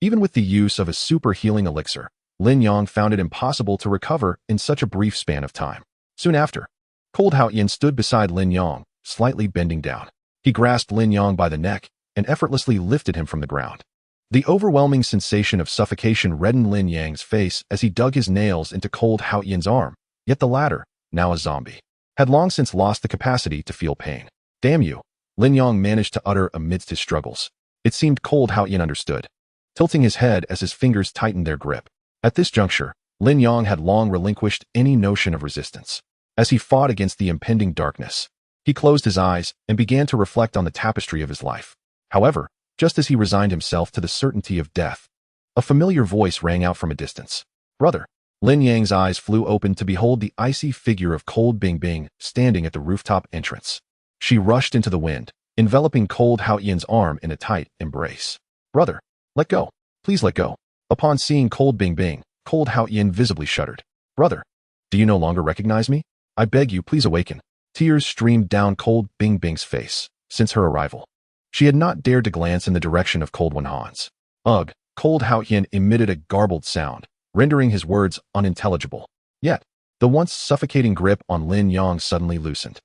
Even with the use of a super healing elixir, Lin Yong found it impossible to recover in such a brief span of time. Soon after, Cold Haotian stood beside Lin Yong, slightly bending down. He grasped Lin Yong by the neck and effortlessly lifted him from the ground. The overwhelming sensation of suffocation reddened Lin Yang's face as he dug his nails into Cold Haotian's arm, yet the latter, now a zombie, had long since lost the capacity to feel pain. Damn you, Lin Yong managed to utter amidst his struggles. It seemed Cold Haotian understood, tilting his head as his fingers tightened their grip. At this juncture, Lin Yong had long relinquished any notion of resistance. As he fought against the impending darkness, he closed his eyes and began to reflect on the tapestry of his life. However, just as he resigned himself to the certainty of death, a familiar voice rang out from a distance. Brother! Lin Yang's eyes flew open to behold the icy figure of Cold Bingbing standing at the rooftop entrance. She rushed into the wind, enveloping Cold Haotian's arm in a tight embrace. Brother! Let go. Please let go. Upon seeing Cold Bingbing, Cold Haotian visibly shuddered. Brother! Do you no longer recognize me? I beg you, please awaken. Tears streamed down Cold Bingbing's face. Since her arrival, she had not dared to glance in the direction of Cold Wenhan's. Ugh! Cold Haotian emitted a garbled sound, rendering his words unintelligible. Yet, the once suffocating grip on Lin Yong suddenly loosened.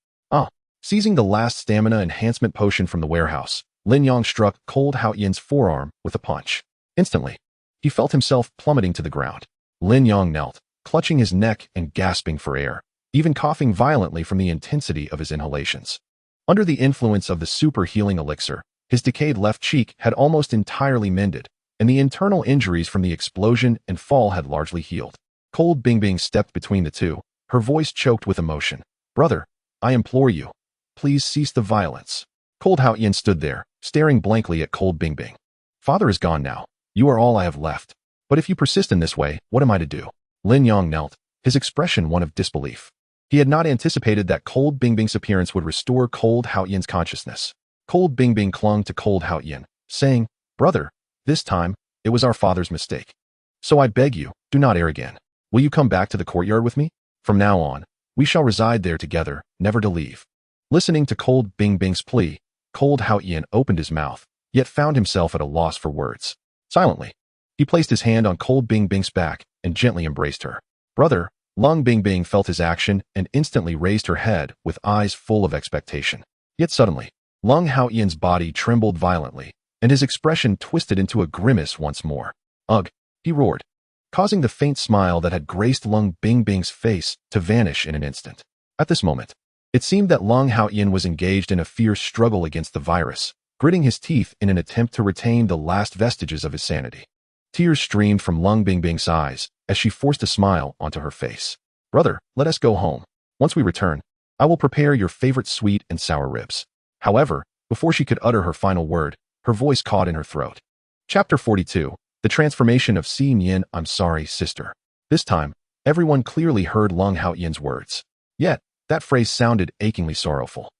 Seizing the last stamina enhancement potion from the warehouse, Lin Yong struck Cold Haotian's forearm with a punch. Instantly, he felt himself plummeting to the ground. Lin Yong knelt, clutching his neck and gasping for air, even coughing violently from the intensity of his inhalations. Under the influence of the super healing elixir, his decayed left cheek had almost entirely mended, and the internal injuries from the explosion and fall had largely healed. Cold Bingbing stepped between the two, her voice choked with emotion. "Brother, I implore you, please cease the violence." Cold Haoyan stood there, staring blankly at Cold Bingbing. "Father is gone now. You are all I have left. But if you persist in this way, what am I to do?" Lin Yong knelt, his expression one of disbelief. He had not anticipated that Cold Bingbing's appearance would restore Cold Haoyan's consciousness. Cold Bingbing clung to Cold Haoyan, saying, "Brother, this time, it was our father's mistake. So I beg you, do not err again. Will you come back to the courtyard with me? From now on, we shall reside there together, never to leave." Listening to Cold Bingbing's plea, Cold Haoyan opened his mouth, yet found himself at a loss for words. Silently, he placed his hand on Cold Bingbing's back and gently embraced her. "Brother," Lung Bingbing felt his action and instantly raised her head with eyes full of expectation. Yet suddenly, Lung Haoyan's body trembled violently, and his expression twisted into a grimace once more. "Ugh!" he roared, causing the faint smile that had graced Lung Bingbing's face to vanish in an instant. At this moment, it seemed that Lung Haoyan was engaged in a fierce struggle against the virus, gritting his teeth in an attempt to retain the last vestiges of his sanity. Tears streamed from Lung Bingbing's eyes as she forced a smile onto her face. "Brother, let us go home. Once we return, I will prepare your favorite sweet and sour ribs." However, before she could utter her final word, her voice caught in her throat. Chapter 42. The Transformation of Si Nien. "I'm sorry, sister." This time, everyone clearly heard Lung Haoyan's words. Yet, that phrase sounded achingly sorrowful.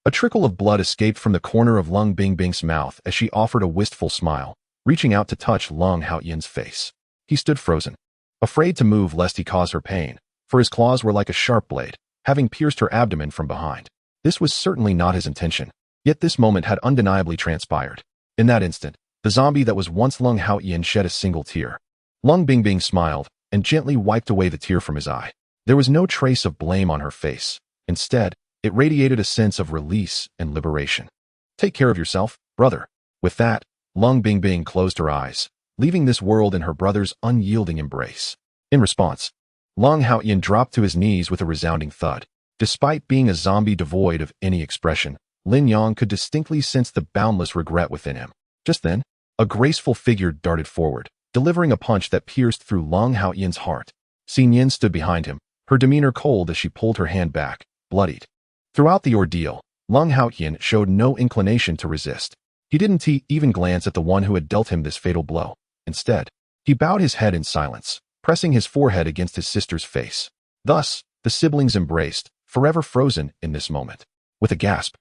A trickle of blood escaped from the corner of Lung Bingbing's mouth as she offered a wistful smile, reaching out to touch Lung Haoyan's face. He stood frozen, afraid to move lest he cause her pain, for his claws were like a sharp blade, having pierced her abdomen from behind. This was certainly not his intention, yet this moment had undeniably transpired. In that instant, the zombie that was once Lung Haoyan shed a single tear. Lung Bingbing smiled and gently wiped away the tear from his eye. There was no trace of blame on her face. Instead, it radiated a sense of release and liberation. "Take care of yourself, brother." With that, Lung Bingbing closed her eyes, leaving this world in her brother's unyielding embrace. In response, Lung Haoyan dropped to his knees with a resounding thud. Despite being a zombie devoid of any expression, Lin Yong could distinctly sense the boundless regret within him. Just then, a graceful figure darted forward, delivering a punch that pierced through Lung Haoyan's heart. Si Nien stood behind him, her demeanor cold as she pulled her hand back, bloodied. Throughout the ordeal, Lung Haoyan showed no inclination to resist. He didn't even glance at the one who had dealt him this fatal blow. Instead, he bowed his head in silence, pressing his forehead against his sister's face. Thus, the siblings embraced, forever frozen in this moment. With a gasp,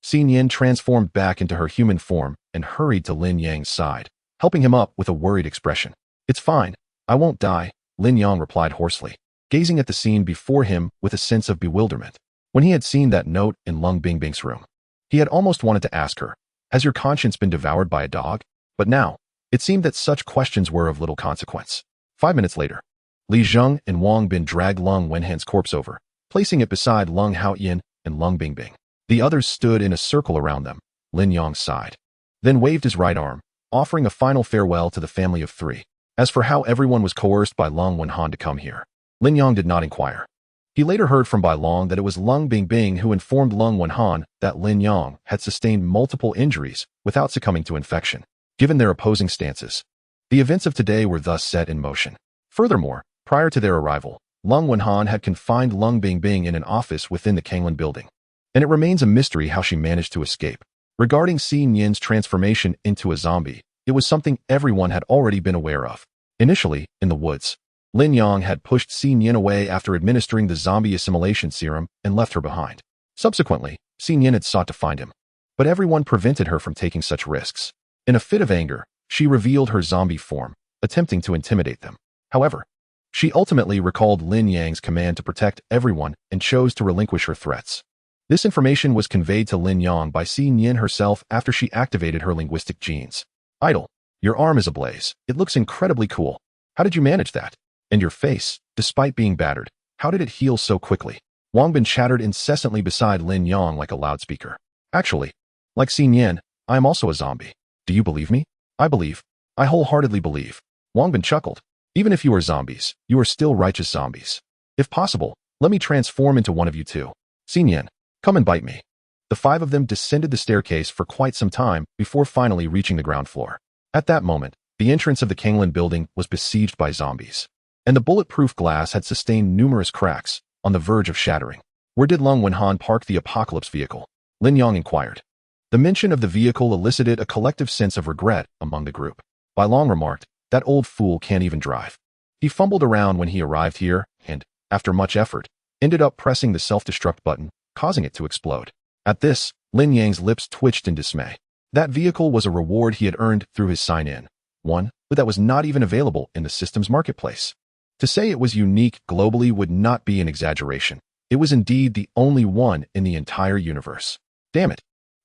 Si Nien transformed back into her human form and hurried to Lin Yang's side, helping him up with a worried expression. "It's fine. I won't die," Lin Yang replied hoarsely, gazing at the scene before him with a sense of bewilderment. When he had seen that note in Lung Bingbing's room, he had almost wanted to ask her, "Has your conscience been devoured by a dog?" But now, it seemed that such questions were of little consequence. 5 minutes later, Li Zheng and Wang Bin dragged Lung Wenhan's corpse over, placing it beside Lung Haoyan and Lung Bingbing. The others stood in a circle around them. Lin Yong sighed, then waved his right arm, offering a final farewell to the family of 3. As for how everyone was coerced by Lung Wenhan to come here, Lin Yong did not inquire. He later heard from Bai Long that it was Lung Bingbing who informed Lung Wenhan that Lin Yong had sustained multiple injuries without succumbing to infection. Given their opposing stances, the events of today were thus set in motion. Furthermore, prior to their arrival, Lung Wenhan had confined Lung Bingbing in an office within the Kanglan building, and it remains a mystery how she managed to escape. Regarding Si Nien's transformation into a zombie, it was something everyone had already been aware of. Initially, in the woods, Lin Yong had pushed Si Nien away after administering the zombie assimilation serum and left her behind. Subsequently, Si Nien had sought to find him, but everyone prevented her from taking such risks. In a fit of anger, she revealed her zombie form, attempting to intimidate them. However, she ultimately recalled Lin Yang's command to protect everyone and chose to relinquish her threats. This information was conveyed to Lin Yong by Si Nien herself after she activated her linguistic genes. "Idol, your arm is ablaze. It looks incredibly cool. How did you manage that? And your face, despite being battered, how did it heal so quickly?" Wang Bin chattered incessantly beside Lin Yong like a loudspeaker. "Actually, like Si Nien, I am also a zombie. Do you believe me?" "I believe. I wholeheartedly believe." Wang Bin chuckled. "Even if you are zombies, you are still righteous zombies. If possible, Let me transform into one of you two. Xinyan, come and bite me. The five of them descended the staircase for quite some time before finally reaching the ground floor. At that moment, the entrance of the Kanglan building was besieged by zombies, and the bulletproof glass had sustained numerous cracks, on the verge of shattering. Where did Lung Wenhan park the Apocalypse vehicle? Lin Yang inquired. The mention of the vehicle elicited a collective sense of regret among the group. Bai Long remarked, that old fool can't even drive. He fumbled around when he arrived here and, after much effort, ended up pressing the self-destruct button, causing it to explode. At this, Lin Yang's lips twitched in dismay. That vehicle was a reward he had earned through his sign-in, one that was not even available in the system's marketplace. To say it was unique globally would not be an exaggeration. It was indeed the only one in the entire universe. Damn it.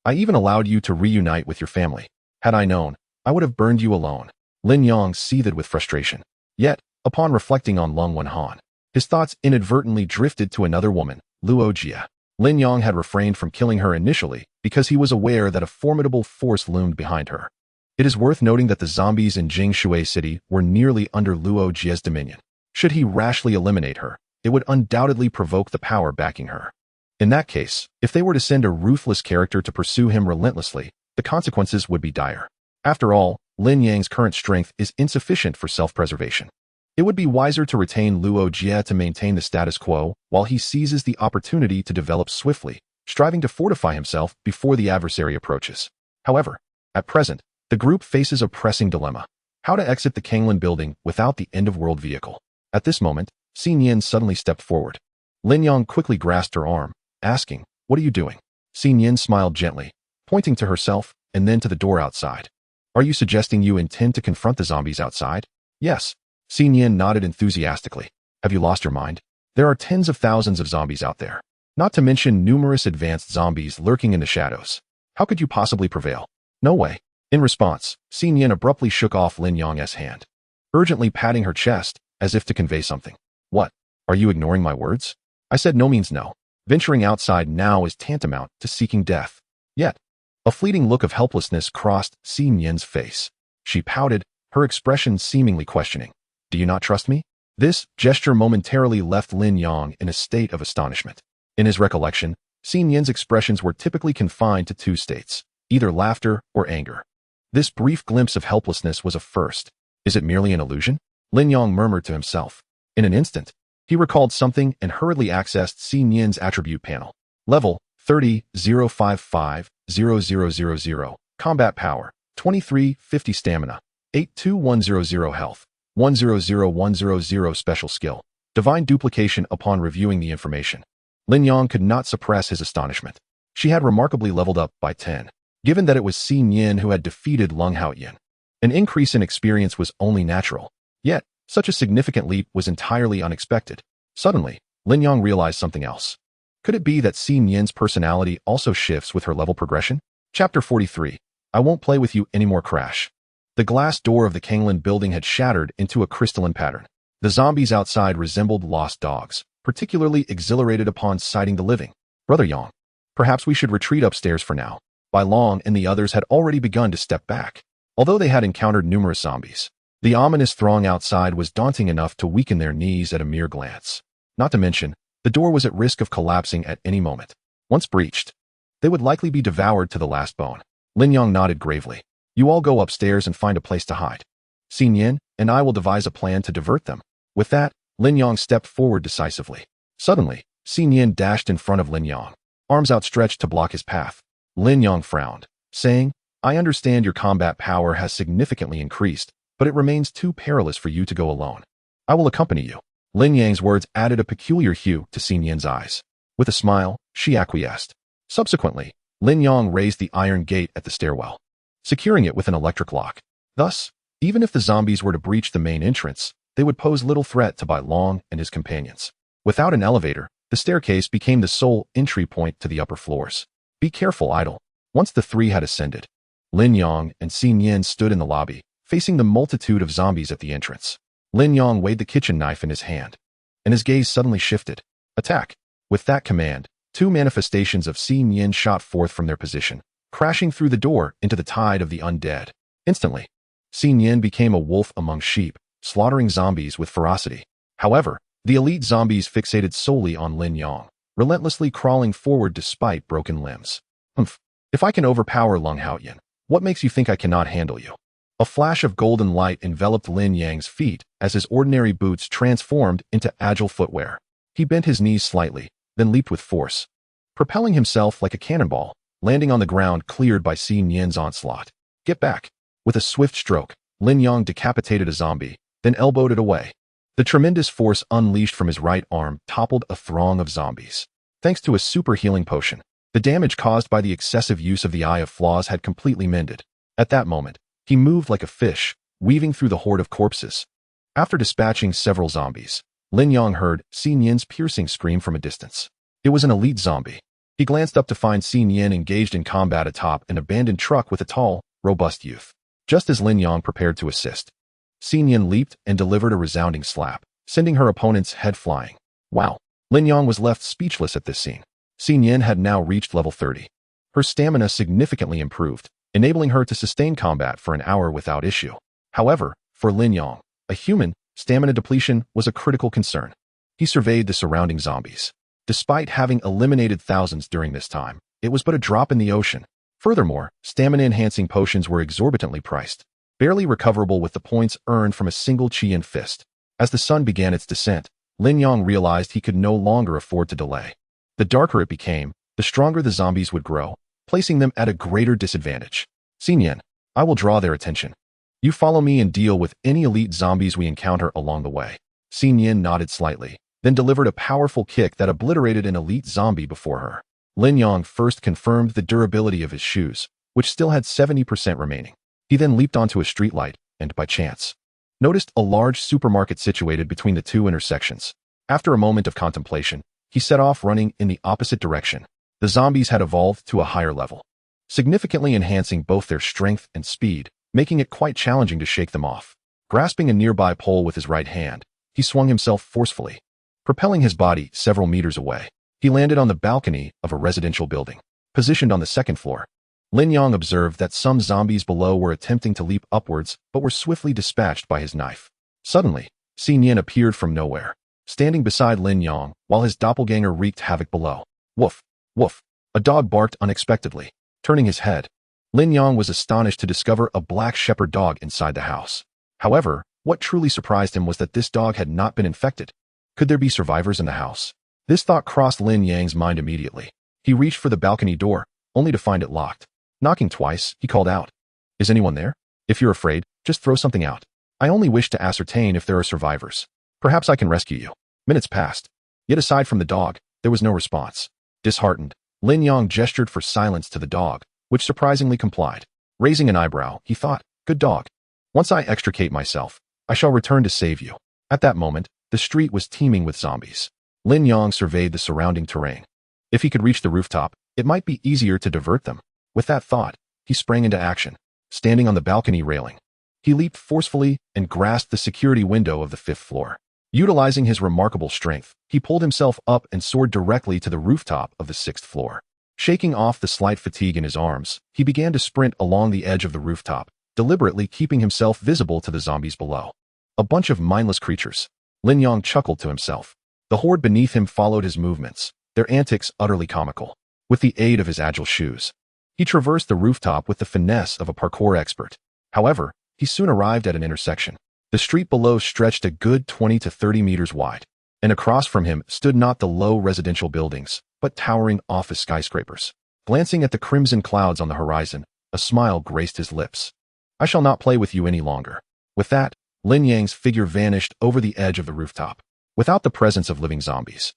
I even allowed you to reunite with your family. Had I known, I would have burned you alone. Lin Yang seethed with frustration. Yet, upon reflecting on Lung Wenhan, his thoughts inadvertently drifted to another woman, Luo Jia. Lin Yang had refrained from killing her initially because he was aware that a formidable force loomed behind her. It is worth noting that the zombies in Jingshui City were nearly under Luo Jia's dominion. Should he rashly eliminate her, it would undoubtedly provoke the power backing her. In that case, if they were to send a ruthless character to pursue him relentlessly, the consequences would be dire. After all, Lin Yang's current strength is insufficient for self-preservation. It would be wiser to retain Luo Jia to maintain the status quo while he seizes the opportunity to develop swiftly, striving to fortify himself before the adversary approaches. However, at present, the group faces a pressing dilemma: how to exit the Kanglan building without the end-of-world vehicle. At this moment, Xinyan suddenly stepped forward. Lin Yang quickly grasped her arm, asking, "What are you doing?" Xinyan smiled gently, pointing to herself and then to the door outside. "Are you suggesting you intend to confront the zombies outside?" "Yes." Xinyan nodded enthusiastically. "Have you lost your mind? There are tens of thousands of zombies out there, not to mention numerous advanced zombies lurking in the shadows. How could you possibly prevail?" "No way." In response, Xinyan abruptly shook off Lin Yang's hand, urgently patting her chest as if to convey something. "What? Are you ignoring my words?" "I said no means no. Venturing outside now is tantamount to seeking death." Yet, a fleeting look of helplessness crossed Xinyan's face. She pouted, her expression seemingly questioning. "Do you not trust me?" This gesture momentarily left Lin Yang in a state of astonishment. In his recollection, Xinyan's expressions were typically confined to two states, either laughter or anger. This brief glimpse of helplessness was a first. Is it merely an illusion? Lin Yang murmured to himself. In an instant, he recalled something and hurriedly accessed Xinyan's attribute panel. Level 30-055-0000. Combat power 2350 stamina. 82100 health. 100100 special skill. Divine duplication. Upon reviewing the information, Lin Yang could not suppress his astonishment. She had remarkably leveled up by 10, given that it was Xinyan who had defeated Lung Haoyan. An increase in experience was only natural. Yet, such a significant leap was entirely unexpected. Suddenly, Lin Yang realized something else. Could it be that Xinyan's personality also shifts with her level progression? Chapter 43. I won't play with you anymore. Crash. The glass door of the Kanglan building had shattered into a crystalline pattern. The zombies outside resembled lost dogs, particularly exhilarated upon sighting the living. Brother Yang, perhaps we should retreat upstairs for now. Bai Long and the others had already begun to step back. Although they had encountered numerous zombies, the ominous throng outside was daunting enough to weaken their knees at a mere glance. Not to mention, the door was at risk of collapsing at any moment. Once breached, they would likely be devoured to the last bone. Lin Yang nodded gravely. You all go upstairs and find a place to hide. Xinyan and I will devise a plan to divert them. With that, Lin Yang stepped forward decisively. Suddenly, Xinyan dashed in front of Lin Yang, arms outstretched to block his path. Lin Yang frowned, saying, I understand your combat power has significantly increased, but it remains too perilous for you to go alone. I will accompany you. Lin Yang's words added a peculiar hue to Xinyan's eyes. With a smile, she acquiesced. Subsequently, Lin Yang raised the iron gate at the stairwell, securing it with an electric lock. Thus, even if the zombies were to breach the main entrance, they would pose little threat to Bai Long and his companions. Without an elevator, the staircase became the sole entry point to the upper floors. Be careful, idle. Once the three had ascended, Lin Yang and Xinyan stood in the lobby, facing the multitude of zombies at the entrance. Lin Yang weighed the kitchen knife in his hand, and his gaze suddenly shifted. Attack! With that command, two manifestations of Xinyan shot forth from their position, crashing through the door into the tide of the undead. Instantly, Xinyan became a wolf among sheep, slaughtering zombies with ferocity. However, The elite zombies fixated solely on Lin Yong, relentlessly crawling forward despite broken limbs. Humph. If I can overpower Lung Haoyan, what makes you think I cannot handle you? A flash of golden light enveloped Lin Yang's feet as his ordinary boots transformed into agile footwear. He bent his knees slightly, then leaped with force, propelling himself like a cannonball, landing on the ground cleared by Xi Nian's onslaught. Get back! With a swift stroke, Lin Yong decapitated a zombie, then elbowed it away. The tremendous force unleashed from his right arm toppled a throng of zombies. Thanks to a super healing potion, the damage caused by the excessive use of the Eye of Flaws had completely mended. At that moment, he moved like a fish, weaving through the horde of corpses. After dispatching several zombies, Lin Yong heard Xi Nian's piercing scream from a distance. It was an elite zombie. He glanced up to find Xi Nian engaged in combat atop an abandoned truck with a tall, robust youth. Just as Lin Yong prepared to assist, Xi Nian leaped and delivered a resounding slap, sending her opponent's head flying. Wow! Lin Yong was left speechless at this scene. Xi Nian had now reached level 30. Her stamina significantly improved, enabling her to sustain combat for an hour without issue. However, for Lin Yong, a human, stamina depletion was a critical concern. He surveyed the surrounding zombies. Despite having eliminated thousands during this time, it was but a drop in the ocean. Furthermore, stamina-enhancing potions were exorbitantly priced, barely recoverable with the points earned from a single Qian fist. As the sun began its descent, Lin Yong realized he could no longer afford to delay. The darker it became, the stronger the zombies would grow, placing them at a greater disadvantage. Xi Nian, I will draw their attention. You follow me and deal with any elite zombies we encounter along the way. Xi Nian nodded slightly, then delivered a powerful kick that obliterated an elite zombie before her. Lin Yong first confirmed the durability of his shoes, which still had 70% remaining. He then leaped onto a streetlight and, by chance, noticed a large supermarket situated between the two intersections. After a moment of contemplation, he set off running in the opposite direction. The zombies had evolved to a higher level, significantly enhancing both their strength and speed, making it quite challenging to shake them off. Grasping a nearby pole with his right hand, he swung himself forcefully, propelling his body several meters away. He landed on the balcony of a residential building, positioned on the second floor. Lin Yong observed that some zombies below were attempting to leap upwards but were swiftly dispatched by his knife. Suddenly, Xi Nian appeared from nowhere, standing beside Lin Yong while his doppelganger wreaked havoc below. Woof! Woof! A dog barked unexpectedly. Turning his head, Lin Yong was astonished to discover a black shepherd dog inside the house. However, what truly surprised him was that this dog had not been infected. Could there be survivors in the house? This thought crossed Lin Yang's mind immediately. He reached for the balcony door, only to find it locked. Knocking twice, he called out, "Is anyone there? If you're afraid, just throw something out. I only wish to ascertain if there are survivors. Perhaps I can rescue you." Minutes passed. Yet aside from the dog, there was no response. Disheartened, Lin Yong gestured for silence to the dog, which surprisingly complied. Raising an eyebrow, he thought, "Good dog. Once I extricate myself, I shall return to save you." At that moment, the street was teeming with zombies. Lin Yong surveyed the surrounding terrain. If he could reach the rooftop, it might be easier to divert them. With that thought, he sprang into action. Standing on the balcony railing, he leaped forcefully and grasped the security window of the 5th floor. Utilizing his remarkable strength, he pulled himself up and soared directly to the rooftop of the 6th floor. Shaking off the slight fatigue in his arms, he began to sprint along the edge of the rooftop, deliberately keeping himself visible to the zombies below. A bunch of mindless creatures. Lin Yong chuckled to himself. The horde beneath him followed his movements, their antics utterly comical. With the aid of his agile shoes, he traversed the rooftop with the finesse of a parkour expert. However, he soon arrived at an intersection. The street below stretched a good 20 to 30 meters wide, and across from him stood not the low residential buildings, but towering office skyscrapers. Glancing at the crimson clouds on the horizon, a smile graced his lips. "I shall not play with you any longer." With that, Lin Yang's figure vanished over the edge of the rooftop. Without the presence of living zombies,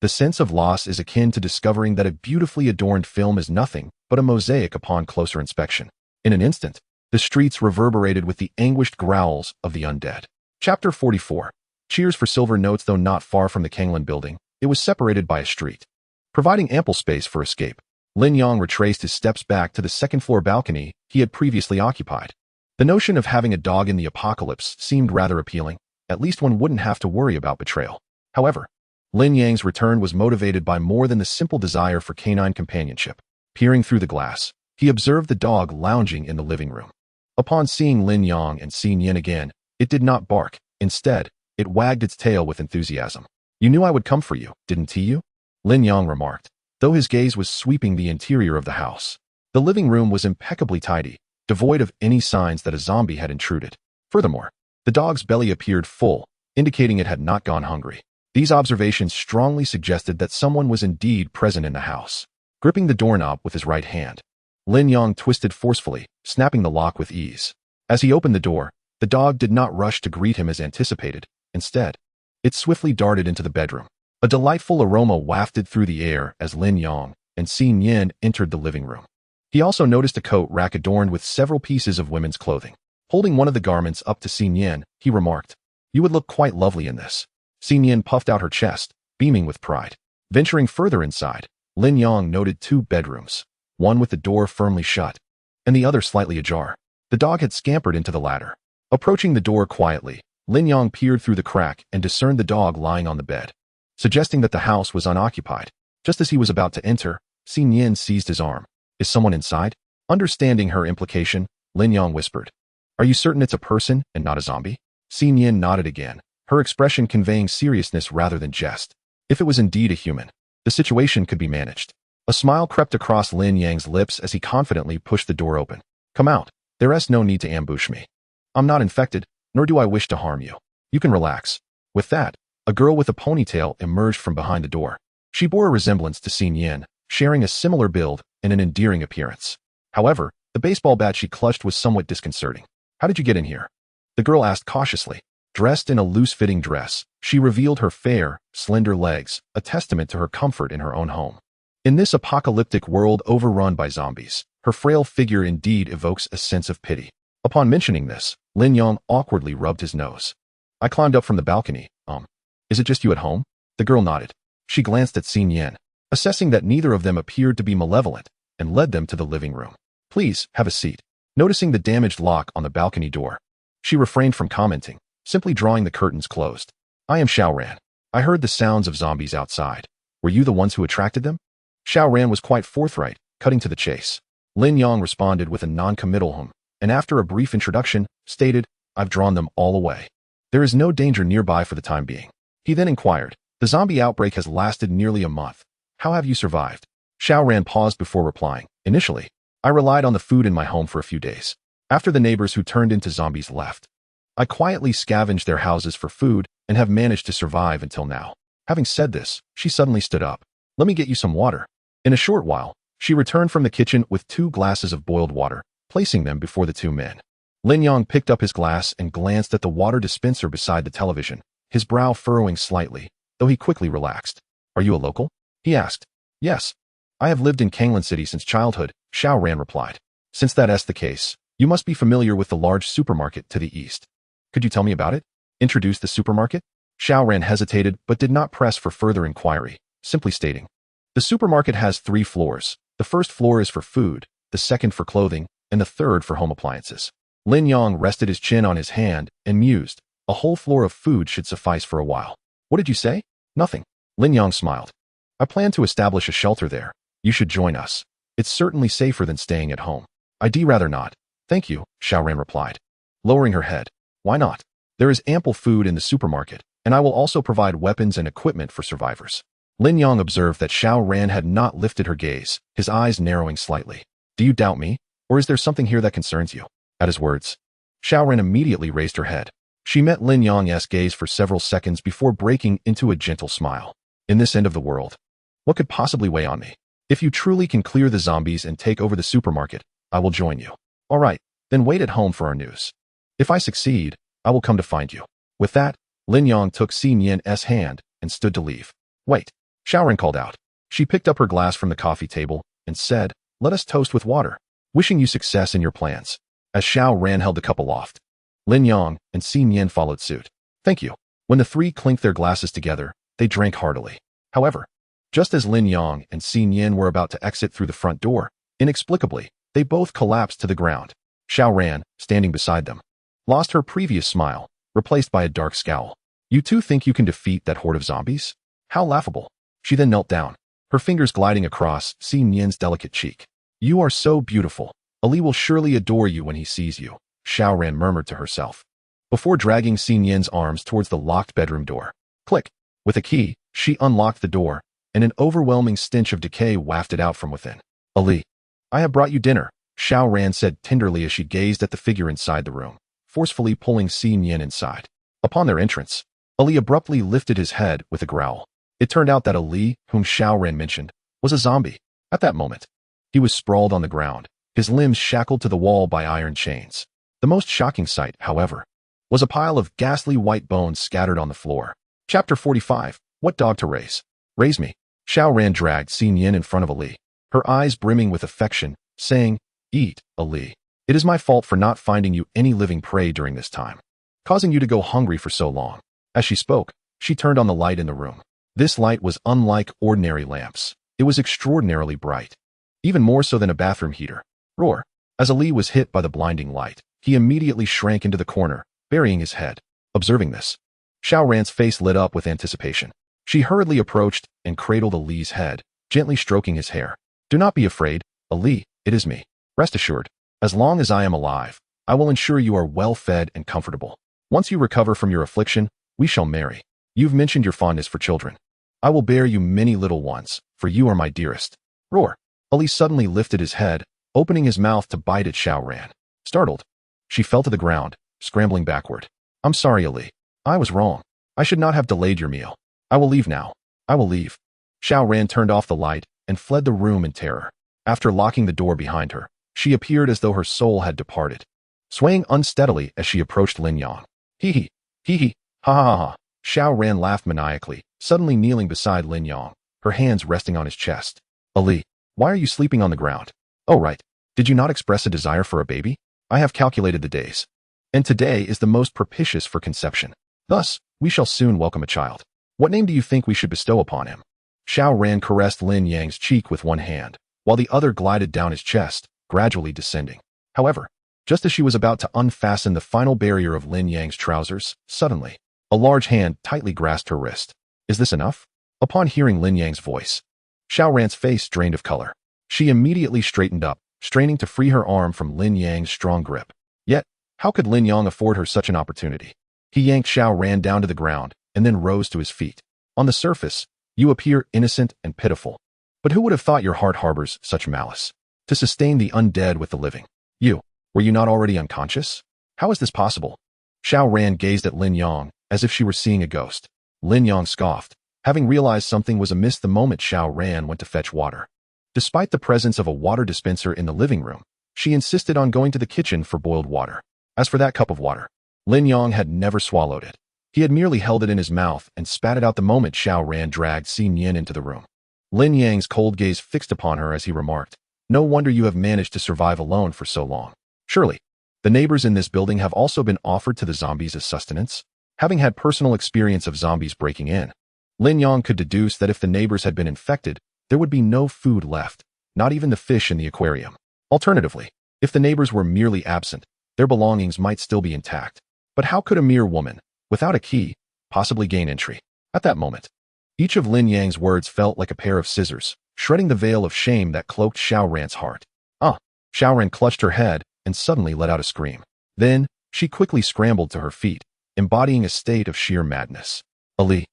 the sense of loss is akin to discovering that a beautifully adorned film is nothing but a mosaic upon closer inspection. In an instant, the streets reverberated with the anguished growls of the undead. Chapter 44. Cheers for Silver Notes. Though not far from the Kanglan building, it was separated by a street, providing ample space for escape. Lin Yong retraced his steps back to the 2nd floor balcony he had previously occupied. The notion of having a dog in the apocalypse seemed rather appealing. At least one wouldn't have to worry about betrayal. However, Lin Yang's return was motivated by more than the simple desire for canine companionship. Peering through the glass, he observed the dog lounging in the living room. Upon seeing Lin Yong and Xi Nian again, it did not bark. Instead, it wagged its tail with enthusiasm. You knew I would come for you, didn't you? Lin Yang remarked, though his gaze was sweeping the interior of the house. The living room was impeccably tidy, devoid of any signs that a zombie had intruded. Furthermore, the dog's belly appeared full, indicating it had not gone hungry. These observations strongly suggested that someone was indeed present in the house. Gripping the doorknob with his right hand, Lin Yang twisted forcefully, snapping the lock with ease. As he opened the door, the dog did not rush to greet him as anticipated. Instead, it swiftly darted into the bedroom. A delightful aroma wafted through the air as Lin Yang and Xin Yin entered the living room. He also noticed a coat rack adorned with several pieces of women's clothing. Holding one of the garments up to Xin Yin, he remarked, "You would look quite lovely in this." Xin Yin puffed out her chest, beaming with pride. Venturing further inside, Lin Yang noted two bedrooms, one with the door firmly shut, and the other slightly ajar. The dog had scampered into the latter. Approaching the door quietly, Lin Yang peered through the crack and discerned the dog lying on the bed, suggesting that the house was unoccupied. Just as he was about to enter, Xin Yin seized his arm. "Is someone inside?" Understanding her implication, Lin Yang whispered, "Are you certain it's a person and not a zombie?" Xin Yin nodded again, her expression conveying seriousness rather than jest. If it was indeed a human, the situation could be managed. A smile crept across Lin Yang's lips as he confidently pushed the door open. "Come out. There's no need to ambush me. I'm not infected, nor do I wish to harm you. You can relax." With that, a girl with a ponytail emerged from behind the door. She bore a resemblance to Xin Yin, sharing a similar build and an endearing appearance. However, the baseball bat she clutched was somewhat disconcerting. "How did you get in here?" the girl asked cautiously. Dressed in a loose-fitting dress, she revealed her fair, slender legs, a testament to her comfort in her own home. In this apocalyptic world overrun by zombies, her frail figure indeed evokes a sense of pity. Upon mentioning this, Lin Yang awkwardly rubbed his nose. "I climbed up from the balcony. Is it just you at home?" The girl nodded. She glanced at Xin Yin, assessing that neither of them appeared to be malevolent, and led them to the living room. "Please, have a seat." Noticing the damaged lock on the balcony door, she refrained from commenting, simply drawing the curtains closed. "I am Xiao Ran. I heard the sounds of zombies outside. Were you the ones who attracted them?" Xiao Ran was quite forthright, cutting to the chase. Lin Yang responded with a non-committal hum, and after a brief introduction, stated, "I've drawn them all away. There is no danger nearby for the time being." He then inquired, "The zombie outbreak has lasted nearly a month. How have you survived?" Xiao Ran paused before replying. "Initially, I relied on the food in my home for a few days. After the neighbors who turned into zombies left, I quietly scavenged their houses for food and have managed to survive until now." Having said this, she suddenly stood up. "Let me get you some water." In a short while, she returned from the kitchen with 2 glasses of boiled water, placing them before the 2 men. Lin Yang picked up his glass and glanced at the water dispenser beside the television, his brow furrowing slightly, though he quickly relaxed. "Are you a local?" he asked. "Yes. I have lived in Kanglan City since childhood," Xiao Ran replied. "Since that's the case, you must be familiar with the large supermarket to the east. Could you tell me about it?" "Introduce the supermarket?" Xiao Ran hesitated but did not press for further inquiry, simply stating, "The supermarket has 3 floors. The first floor is for food, the second for clothing, and the third for home appliances." Lin Yang rested his chin on his hand and mused, "A whole floor of food should suffice for a while." "What did you say?" "Nothing." Lin Yang smiled. "I plan to establish a shelter there. You should join us. It's certainly safer than staying at home." "I'd rather not. Thank you," Xiao Ran replied, lowering her head. "Why not? There is ample food in the supermarket, and I will also provide weapons and equipment for survivors." Lin Yang observed that Xiao Ran had not lifted her gaze, his eyes narrowing slightly. "Do you doubt me, or is there something here that concerns you?" At his words, Xiao Ran immediately raised her head. She met Lin Yang's gaze for several seconds before breaking into a gentle smile. "In this end of the world, what could possibly weigh on me? If you truly can clear the zombies and take over the supermarket, I will join you." "All right, then wait at home for our news. If I succeed, I will come to find you." With that, Lin Yang took Xin Yin's hand and stood to leave. "Wait," Xiao Ran called out. She picked up her glass from the coffee table and said, "Let us toast with water. Wishing you success in your plans." As Xiao Ran held the cup aloft, Lin Yang and Xin Yin followed suit. "Thank you." When the 3 clinked their glasses together, they drank heartily. However, just as Lin Yang and Xin Yin were about to exit through the front door, inexplicably, they both collapsed to the ground. Xiao Ran, standing beside them, lost her previous smile, replaced by a dark scowl. "You two think you can defeat that horde of zombies? How laughable." She then knelt down, her fingers gliding across Xin Yin's delicate cheek. "You are so beautiful. Ali will surely adore you when he sees you," Xiao Ran murmured to herself, before dragging Xin Yin's arms towards the locked bedroom door. Click. With a key, she unlocked the door, and an overwhelming stench of decay wafted out from within. Ali, I have brought you dinner, Xiao Ran said tenderly as she gazed at the figure inside the room, forcefully pulling Xin Yin inside. Upon their entrance, Ali abruptly lifted his head with a growl. It turned out that Ali, whom Xiao Ran mentioned, was a zombie. At that moment, he was sprawled on the ground, his limbs shackled to the wall by iron chains. The most shocking sight, however, was a pile of ghastly white bones scattered on the floor. Chapter 45. What dog to raise? Raise me. Xiao Ran dragged Xin Yin in front of Ali, her eyes brimming with affection, saying, Eat, Ali. It is my fault for not finding you any living prey during this time, causing you to go hungry for so long. As she spoke, she turned on the light in the room. This light was unlike ordinary lamps. It was extraordinarily bright, even more so than a bathroom heater. Roar. As Ali was hit by the blinding light, he immediately shrank into the corner, burying his head. Observing this, Xiao Ran's face lit up with anticipation. She hurriedly approached and cradled Ali's head, gently stroking his hair. Do not be afraid, Ali, it is me. Rest assured, as long as I am alive, I will ensure you are well fed and comfortable. Once you recover from your affliction, we shall marry. You've mentioned your fondness for children. I will bear you many little ones, for you are my dearest. Roar. Ali suddenly lifted his head, opening his mouth to bite at Xiao Ran. Startled, she fell to the ground, scrambling backward. I'm sorry, Ali. I was wrong. I should not have delayed your meal. I will leave now. I will leave. Xiao Ran turned off the light and fled the room in terror. After locking the door behind her, she appeared as though her soul had departed, swaying unsteadily as she approached Lin Yang. Hee hee, ha ha ha ha. Xiao Ran laughed maniacally, suddenly kneeling beside Lin Yang, her hands resting on his chest. Ali, why are you sleeping on the ground? Oh right, did you not express a desire for a baby? I have calculated the days, and today is the most propitious for conception. Thus, we shall soon welcome a child. What name do you think we should bestow upon him? Xiao Ran caressed Lin Yang's cheek with one hand, while the other glided down his chest, gradually descending. However, just as she was about to unfasten the final barrier of Lin Yang's trousers, suddenly, a large hand tightly grasped her wrist. Is this enough? Upon hearing Lin Yang's voice, Xiao Ran's face drained of color. She immediately straightened up, straining to free her arm from Lin Yang's strong grip. Yet, how could Lin Yang afford her such an opportunity? He yanked Xiao Ran down to the ground, and then rose to his feet. On the surface, you appear innocent and pitiful. But who would have thought your heart harbors such malice? To sustain the undead with the living. Were you not already unconscious? How is this possible? Xiao Ran gazed at Lin Yang, as if she were seeing a ghost. Lin Yang scoffed, having realized something was amiss the moment Xiao Ran went to fetch water. Despite the presence of a water dispenser in the living room, she insisted on going to the kitchen for boiled water. As for that cup of water, Lin Yang had never swallowed it. He had merely held it in his mouth and spat it out the moment Xiao Ran dragged Xin Yin into the room. Lin Yang's cold gaze fixed upon her as he remarked, No wonder you have managed to survive alone for so long. Surely, the neighbors in this building have also been offered to the zombies as sustenance? Having had personal experience of zombies breaking in, Lin Yang could deduce that if the neighbors had been infected, there would be no food left, not even the fish in the aquarium. Alternatively, if the neighbors were merely absent, their belongings might still be intact. But how could a mere woman, without a key, possibly gain entry? At that moment, each of Lin Yang's words felt like a pair of scissors, shredding the veil of shame that cloaked Xiao Ran's heart. Xiao Ran clutched her head and suddenly let out a scream. Then, she quickly scrambled to her feet, embodying a state of sheer madness. Ali,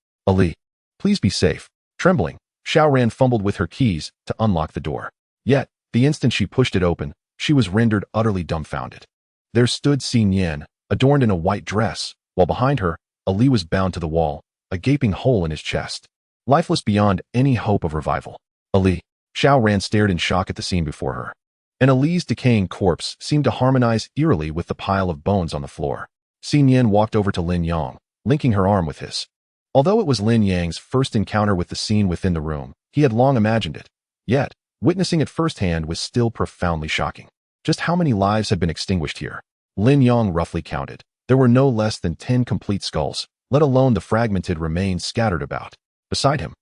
please be safe. Trembling, Xiao Ran fumbled with her keys to unlock the door. Yet, the instant she pushed it open, she was rendered utterly dumbfounded. There stood Xin Yin, adorned in a white dress, while behind her, Ali was bound to the wall, a gaping hole in his chest, lifeless beyond any hope of revival. Ali. Xiao Ran stared in shock at the scene before her. And Ali's decaying corpse seemed to harmonize eerily with the pile of bones on the floor. Xin Yin walked over to Lin Yang, linking her arm with his. Although it was Lin Yang's first encounter with the scene within the room, he had long imagined it. Yet, witnessing it firsthand was still profoundly shocking. Just how many lives had been extinguished here? Lin Yang roughly counted. There were no less than 10 complete skulls, let alone the fragmented remains scattered about. Beside him,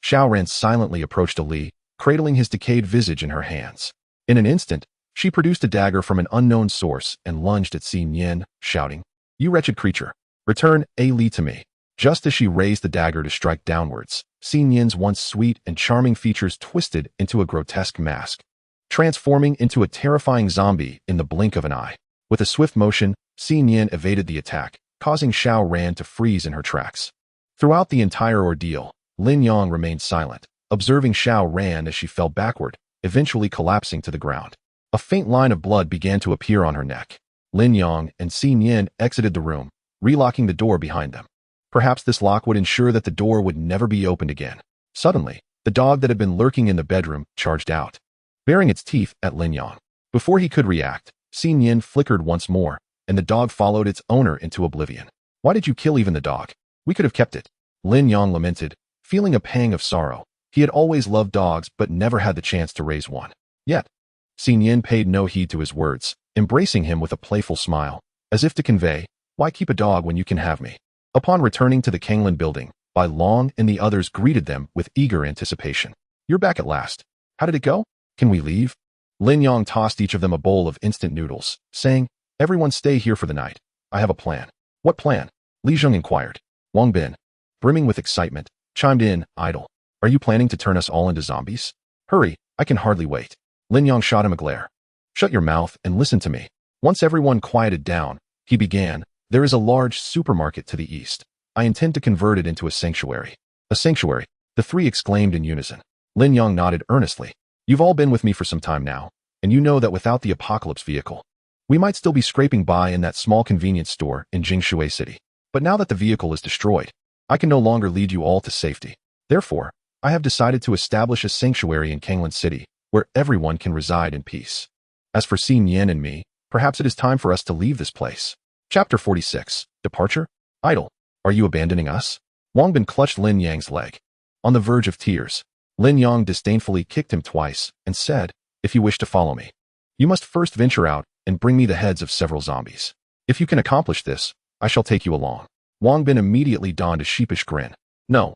Xiao Ran silently approached Ali, cradling his decayed visage in her hands. In an instant, she produced a dagger from an unknown source and lunged at Xin Yin, shouting, You wretched creature, return Ali to me. Just as she raised the dagger to strike downwards, Xin Yin's once sweet and charming features twisted into a grotesque mask, transforming into a terrifying zombie in the blink of an eye. With a swift motion, Xin Yin evaded the attack, causing Xiao Ran to freeze in her tracks. Throughout the entire ordeal, Lin Yang remained silent, observing Xiao Ran as she fell backward, eventually collapsing to the ground. A faint line of blood began to appear on her neck. Lin Yang and Xin Yin exited the room, relocking the door behind them. Perhaps this lock would ensure that the door would never be opened again. Suddenly, the dog that had been lurking in the bedroom charged out, baring its teeth at Lin Yang. Before he could react, Xin Yin flickered once more, and the dog followed its owner into oblivion. Why did you kill even the dog? We could have kept it. Lin Yang lamented, feeling a pang of sorrow. He had always loved dogs but never had the chance to raise one. Yet, Xin Yin paid no heed to his words, embracing him with a playful smile, as if to convey, why keep a dog when you can have me? Upon returning to the Kanglan building, Bai Long and the others greeted them with eager anticipation. You're back at last. How did it go? Can we leave? Lin Yang tossed each of them a bowl of instant noodles, saying, everyone stay here for the night. I have a plan. What plan? Li Zheng inquired. Wang Bin, brimming with excitement, chimed in, idle. Are you planning to turn us all into zombies? Hurry, I can hardly wait. Lin Yang shot him a glare. Shut your mouth and listen to me. Once everyone quieted down, he began, there is a large supermarket to the east. I intend to convert it into a sanctuary. A sanctuary, the three exclaimed in unison. Lin Yang nodded earnestly. You've all been with me for some time now, and you know that without the apocalypse vehicle, we might still be scraping by in that small convenience store in Jingshui City. But now that the vehicle is destroyed, I can no longer lead you all to safety. Therefore, I have decided to establish a sanctuary in Kanglan City, where everyone can reside in peace. As for Xin Yin and me, perhaps it is time for us to leave this place. Chapter 46. Departure? Idle. Are you abandoning us? Wang Bin clutched Lin Yang's leg. On the verge of tears, Lin Yang disdainfully kicked him twice and said, if you wish to follow me, you must first venture out and bring me the heads of several zombies. If you can accomplish this, I shall take you along. Wang Bin immediately donned a sheepish grin. No,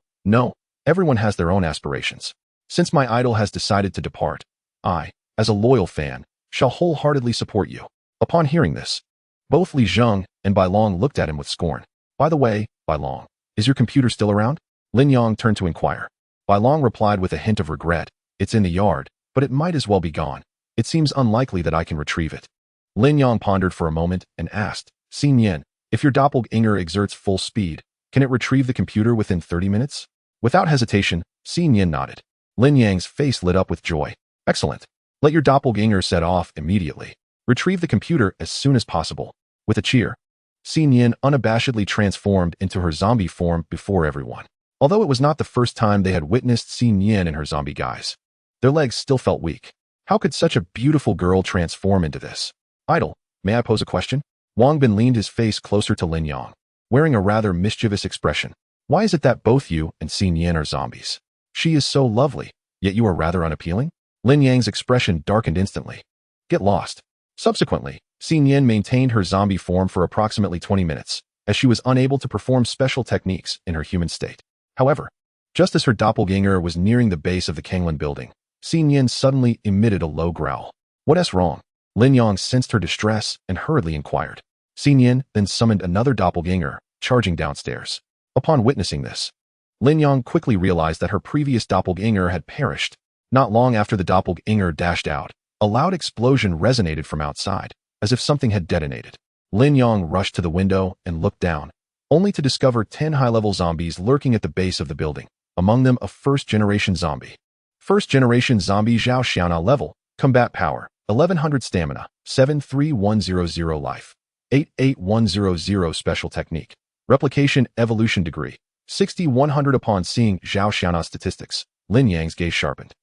everyone has their own aspirations. Since my idol has decided to depart, I, as a loyal fan, shall wholeheartedly support you. Upon hearing this, both Li Zheng and Bai Long looked at him with scorn. By the way, Bai Long, is your computer still around? Lin Yang turned to inquire. Bai Long replied with a hint of regret, it's in the yard, but it might as well be gone. It seems unlikely that I can retrieve it. Lin Yang pondered for a moment and asked, Xin Yin, if your doppelganger exerts full speed, can it retrieve the computer within 30 minutes? Without hesitation, Xin Yin nodded. Lin Yang's face lit up with joy. Excellent. Let your doppelganger set off immediately. Retrieve the computer as soon as possible. With a cheer, Xin Yin unabashedly transformed into her zombie form before everyone. Although it was not the first time they had witnessed Xin Yin in her zombie guise, their legs still felt weak. How could such a beautiful girl transform into this? Idle, may I pose a question? Wang Bin leaned his face closer to Lin Yang, wearing a rather mischievous expression. Why is it that both you and Xin Yin are zombies? She is so lovely, yet you are rather unappealing? Lin Yang's expression darkened instantly. Get lost. Subsequently, Xin Yin maintained her zombie form for approximately 20 minutes, as she was unable to perform special techniques in her human state. However, just as her doppelganger was nearing the base of the Kanglan building, Xin Yin suddenly emitted a low growl. What's wrong? Lin Yang sensed her distress and hurriedly inquired. Xin Yin then summoned another doppelganger, charging downstairs. Upon witnessing this, Lin Yang quickly realized that her previous doppelganger had perished. Not long after the doppelganger dashed out, a loud explosion resonated from outside, as if something had detonated. Lin Yang rushed to the window and looked down, only to discover 10 high-level zombies lurking at the base of the building, among them a first-generation zombie. First-generation zombie Zhao Xiaona level, combat power, 1100 stamina, 73100 life, 88100 special technique, replication evolution degree, 6100. Upon seeing Zhao Xiaona's statistics, Lin Yang's gaze sharpened.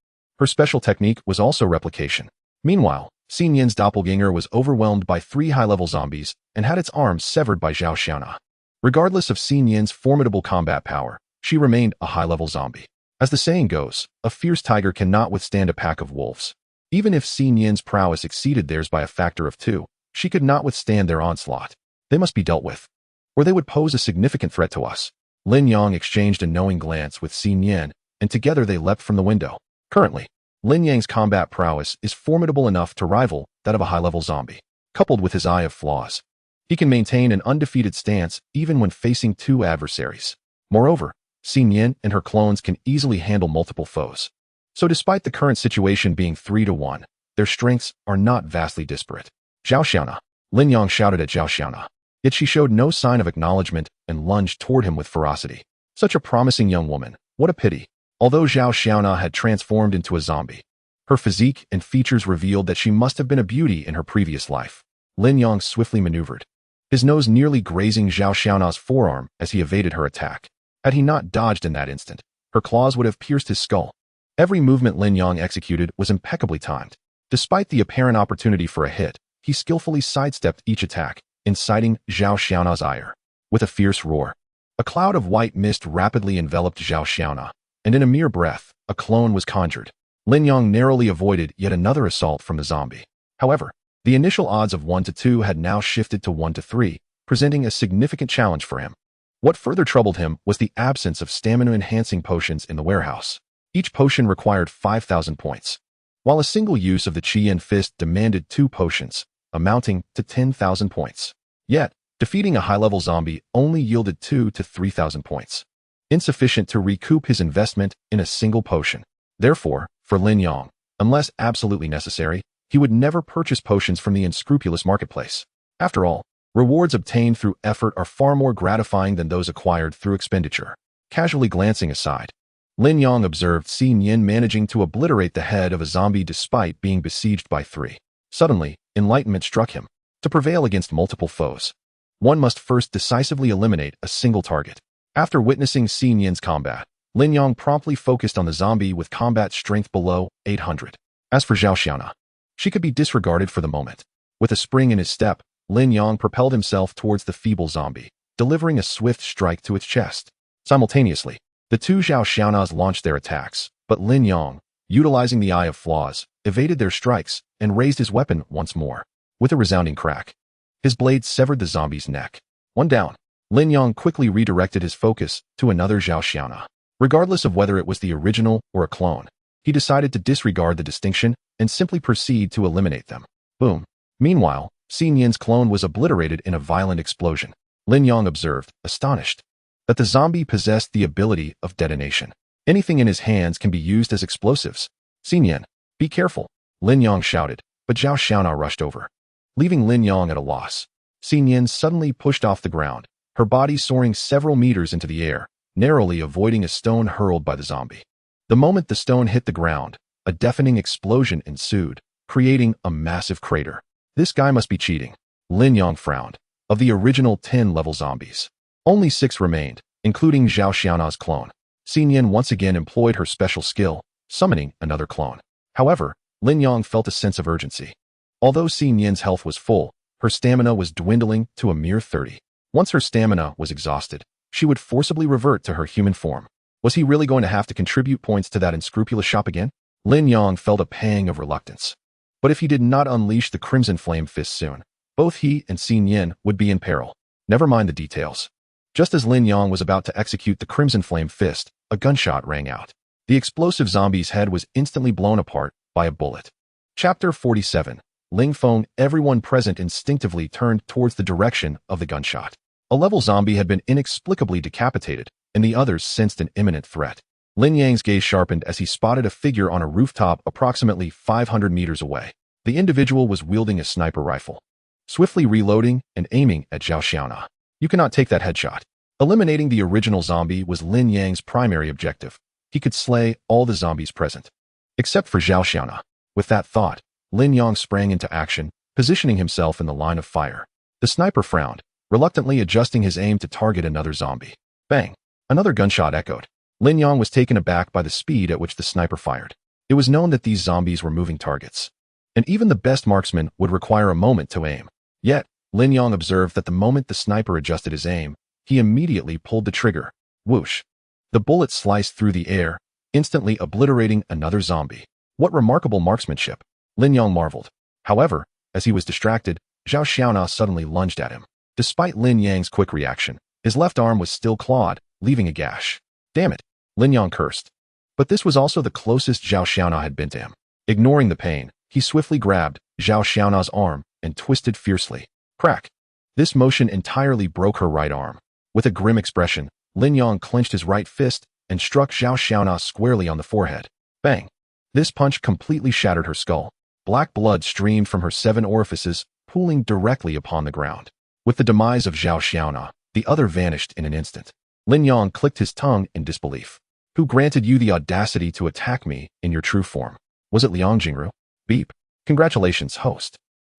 Her special technique was also replication. Meanwhile, Xin Yin's doppelganger was overwhelmed by 3 high-level zombies and had its arms severed by Zhao Xiaona. Regardless of Xin Yin's formidable combat power, she remained a high-level zombie. As the saying goes, a fierce tiger cannot withstand a pack of wolves. Even if Xin Yin's prowess exceeded theirs by a factor of 2, she could not withstand their onslaught. They must be dealt with, or they would pose a significant threat to us. Lin Yang exchanged a knowing glance with Xin Yin, and together they leapt from the window. Currently, Lin Yang's combat prowess is formidable enough to rival that of a high-level zombie. Coupled with his eye of flaws, he can maintain an undefeated stance even when facing 2 adversaries. Moreover, Xin Yin and her clones can easily handle multiple foes. So despite the current situation being 3-1, their strengths are not vastly disparate. Zhao Xiaona. Lin Yang shouted at Zhao Xiaona. Yet she showed no sign of acknowledgement and lunged toward him with ferocity. Such a promising young woman. What a pity. Although Zhao Xiaona had transformed into a zombie, her physique and features revealed that she must have been a beauty in her previous life. Lin Yang swiftly maneuvered, his nose nearly grazing Zhao Xiaona's forearm as he evaded her attack. Had he not dodged in that instant, her claws would have pierced his skull. Every movement Lin Yang executed was impeccably timed. Despite the apparent opportunity for a hit, he skillfully sidestepped each attack, inciting Zhao Xiaona's ire. With a fierce roar, a cloud of white mist rapidly enveloped Zhao Xiaona, and in a mere breath, a clone was conjured. Lin Yang narrowly avoided yet another assault from the zombie. However, the initial odds of 1 to 2 had now shifted to 1 to 3, presenting a significant challenge for him. What further troubled him was the absence of stamina-enhancing potions in the warehouse. Each potion required 5,000 points, while a single use of the Qian Fist demanded 2 potions, amounting to 10,000 points. Yet, defeating a high-level zombie only yielded 2 to 3,000 points, insufficient to recoup his investment in a single potion. Therefore, for Lin Yang, unless absolutely necessary, he would never purchase potions from the unscrupulous marketplace. After all, rewards obtained through effort are far more gratifying than those acquired through expenditure. Casually glancing aside, Lin Yang observed Xi Yin managing to obliterate the head of a zombie despite being besieged by 3. Suddenly, enlightenment struck him. To prevail against multiple foes, one must first decisively eliminate a single target. After witnessing Xi Yin's combat, Lin Yang promptly focused on the zombie with combat strength below 800. As for Zhao Xiaona, she could be disregarded for the moment. With a spring in his step, Lin Yang propelled himself towards the feeble zombie, delivering a swift strike to its chest. Simultaneously, the two Zhao Xiaonas launched their attacks, but Lin Yang, utilizing the Eye of Flaws, evaded their strikes and raised his weapon once more. With a resounding crack, his blade severed the zombie's neck. One down, Lin Yang quickly redirected his focus to another Zhao Xiaona. Regardless of whether it was the original or a clone, he decided to disregard the distinction and simply proceed to eliminate them. Boom. Meanwhile, Xi Yin's clone was obliterated in a violent explosion. Lin Yang observed, astonished, that the zombie possessed the ability of detonation. Anything in his hands can be used as explosives. Xi Yin, be careful, Lin Yang shouted, but Zhao Xiaona rushed over, leaving Lin Yang at a loss. Xi Yin suddenly pushed off the ground, her body soaring several meters into the air, narrowly avoiding a stone hurled by the zombie. The moment the stone hit the ground, a deafening explosion ensued, creating a massive crater. This guy must be cheating. Lin Yang frowned. Of the original 10-level zombies, only 6 remained, including Zhao Xiaona's clone. Xi Yin once again employed her special skill, summoning another clone. However, Lin Yang felt a sense of urgency. Although Xi Yin's health was full, her stamina was dwindling to a mere 30. Once her stamina was exhausted, she would forcibly revert to her human form. Was he really going to have to contribute points to that unscrupulous shop again? Lin Yang felt a pang of reluctance. But if he did not unleash the Crimson Flame Fist soon, both he and Xi Yin would be in peril. Never mind the details. Just as Lin Yang was about to execute the Crimson Flame Fist, a gunshot rang out. The explosive zombie's head was instantly blown apart by a bullet. Chapter 47. Ling Feng. Everyone present instinctively turned towards the direction of the gunshot. A level zombie had been inexplicably decapitated, and the others sensed an imminent threat. Lin Yang's gaze sharpened as he spotted a figure on a rooftop approximately 500 meters away. The individual was wielding a sniper rifle, swiftly reloading and aiming at Zhao Xiaona. You cannot take that headshot. Eliminating the original zombie was Lin Yang's primary objective. He could slay all the zombies present, except for Zhao Xiaona. With that thought, Lin Yang sprang into action, positioning himself in the line of fire. The sniper frowned, reluctantly adjusting his aim to target another zombie. Bang! Another gunshot echoed. Lin Yang was taken aback by the speed at which the sniper fired. It was known that these zombies were moving targets, and even the best marksman would require a moment to aim. Yet, Lin Yang observed that the moment the sniper adjusted his aim, he immediately pulled the trigger. Whoosh! The bullet sliced through the air, instantly obliterating another zombie. What remarkable marksmanship! Lin Yang marveled. However, as he was distracted, Zhao Xiaona suddenly lunged at him. Despite Lin Yang's quick reaction, his left arm was still clawed, leaving a gash. Damn it! Lin Yang cursed. But this was also the closest Zhao Xiaona had been to him. Ignoring the pain, he swiftly grabbed Zhao Xiaona's arm and twisted fiercely. Crack! This motion entirely broke her right arm. With a grim expression, Lin Yang clenched his right fist and struck Zhao Xiaona squarely on the forehead. Bang! This punch completely shattered her skull. Black blood streamed from her 7 orifices, pooling directly upon the ground. With the demise of Zhao Xiaona, the other vanished in an instant. Lin Yong clicked his tongue in disbelief. Who granted you the audacity to attack me in your true form? Was it Liang Jingru? Beep. Congratulations, host.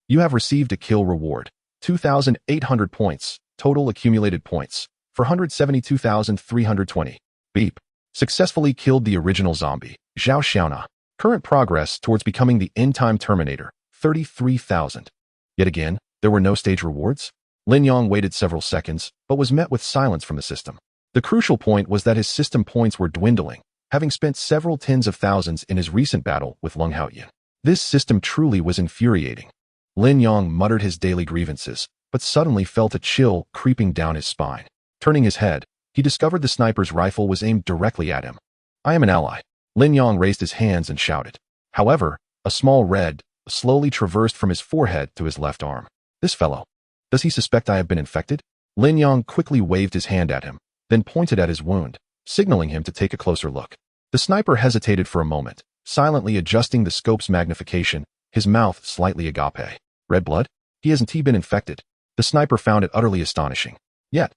You have received a kill reward. 2,800 points. Total accumulated points. 472,320. Beep. Successfully killed the original zombie, Zhao Xiaona. Current progress towards becoming the end-time Terminator, 33,000. Yet again, there were no stage rewards? Lin Yong waited several seconds, but was met with silence from the system. The crucial point was that his system points were dwindling, having spent several tens of thousands in his recent battle with Lung Haoyan. This system truly was infuriating. Lin Yong muttered his daily grievances, but suddenly felt a chill creeping down his spine. Turning his head, he discovered the sniper's rifle was aimed directly at him. I am an ally. Lin Yong raised his hands and shouted. However, a small red slowly traversed from his forehead to his left arm. This fellow. Does he suspect I have been infected? Lin Yong quickly waved his hand at him, then pointed at his wound, signaling him to take a closer look. The sniper hesitated for a moment, silently adjusting the scope's magnification, his mouth slightly agape. Red blood? He hasn't been infected. The sniper found it utterly astonishing. Yet,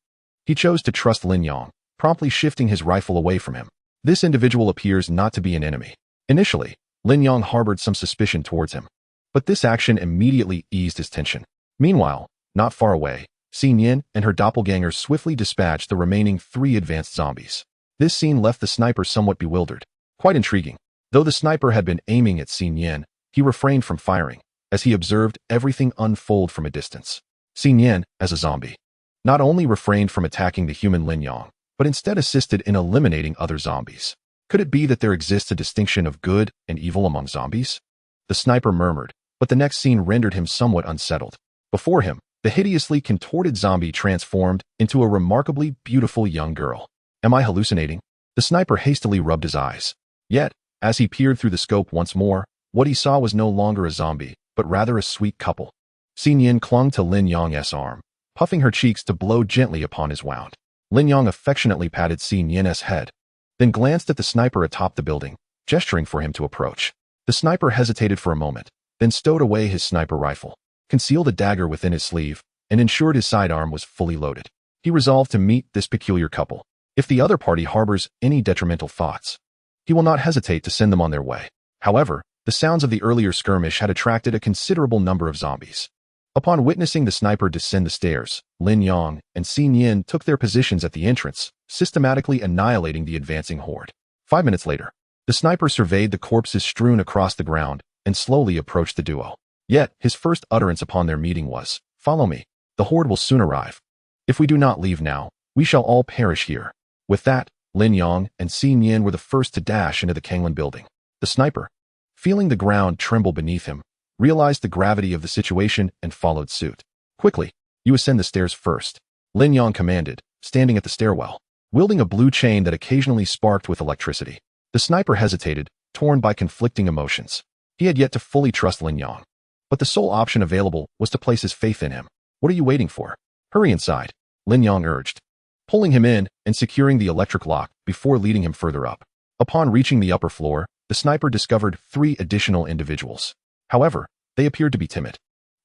he chose to trust Lin Yong, promptly shifting his rifle away from him. This individual appears not to be an enemy. Initially, Lin Yong harbored some suspicion towards him, but this action immediately eased his tension. Meanwhile, not far away, Xin Yin and her doppelganger swiftly dispatched the remaining 3 advanced zombies. This scene left the sniper somewhat bewildered. Quite intriguing. Though the sniper had been aiming at Xin Yin, he refrained from firing, as he observed everything unfold from a distance. Xin Yin, as a zombie, not only refrained from attacking the human Lin Yong, but instead assisted in eliminating other zombies. Could it be that there exists a distinction of good and evil among zombies? The sniper murmured, but the next scene rendered him somewhat unsettled. Before him, the hideously contorted zombie transformed into a remarkably beautiful young girl. Am I hallucinating? The sniper hastily rubbed his eyes. Yet, as he peered through the scope once more, what he saw was no longer a zombie, but rather a sweet couple. Xin Yin clung to Lin Yong's arm, puffing her cheeks to blow gently upon his wound. Lin Yong affectionately patted Xin Yin's head, then glanced at the sniper atop the building, gesturing for him to approach. The sniper hesitated for a moment, then stowed away his sniper rifle, concealed a dagger within his sleeve, and ensured his sidearm was fully loaded. He resolved to meet this peculiar couple. If the other party harbors any detrimental thoughts, he will not hesitate to send them on their way. However, the sounds of the earlier skirmish had attracted a considerable number of zombies. Upon witnessing the sniper descend the stairs, Lin Yong and Xin Yin took their positions at the entrance, systematically annihilating the advancing horde. 5 minutes later, the sniper surveyed the corpses strewn across the ground and slowly approached the duo. Yet, his first utterance upon their meeting was, "Follow me. The horde will soon arrive. If we do not leave now, we shall all perish here." With that, Lin Yong and Xin Yin were the first to dash into the Kanglin building. The sniper, feeling the ground tremble beneath him, realized the gravity of the situation and followed suit. Quickly, you ascend the stairs first, Lin Yong commanded, standing at the stairwell, wielding a blue chain that occasionally sparked with electricity. The sniper hesitated, torn by conflicting emotions. He had yet to fully trust Lin Yong, but the sole option available was to place his faith in him. What are you waiting for? Hurry inside, Lin Yong urged, pulling him in and securing the electric lock before leading him further up. Upon reaching the upper floor, the sniper discovered 3 additional individuals. However, they appeared to be timid,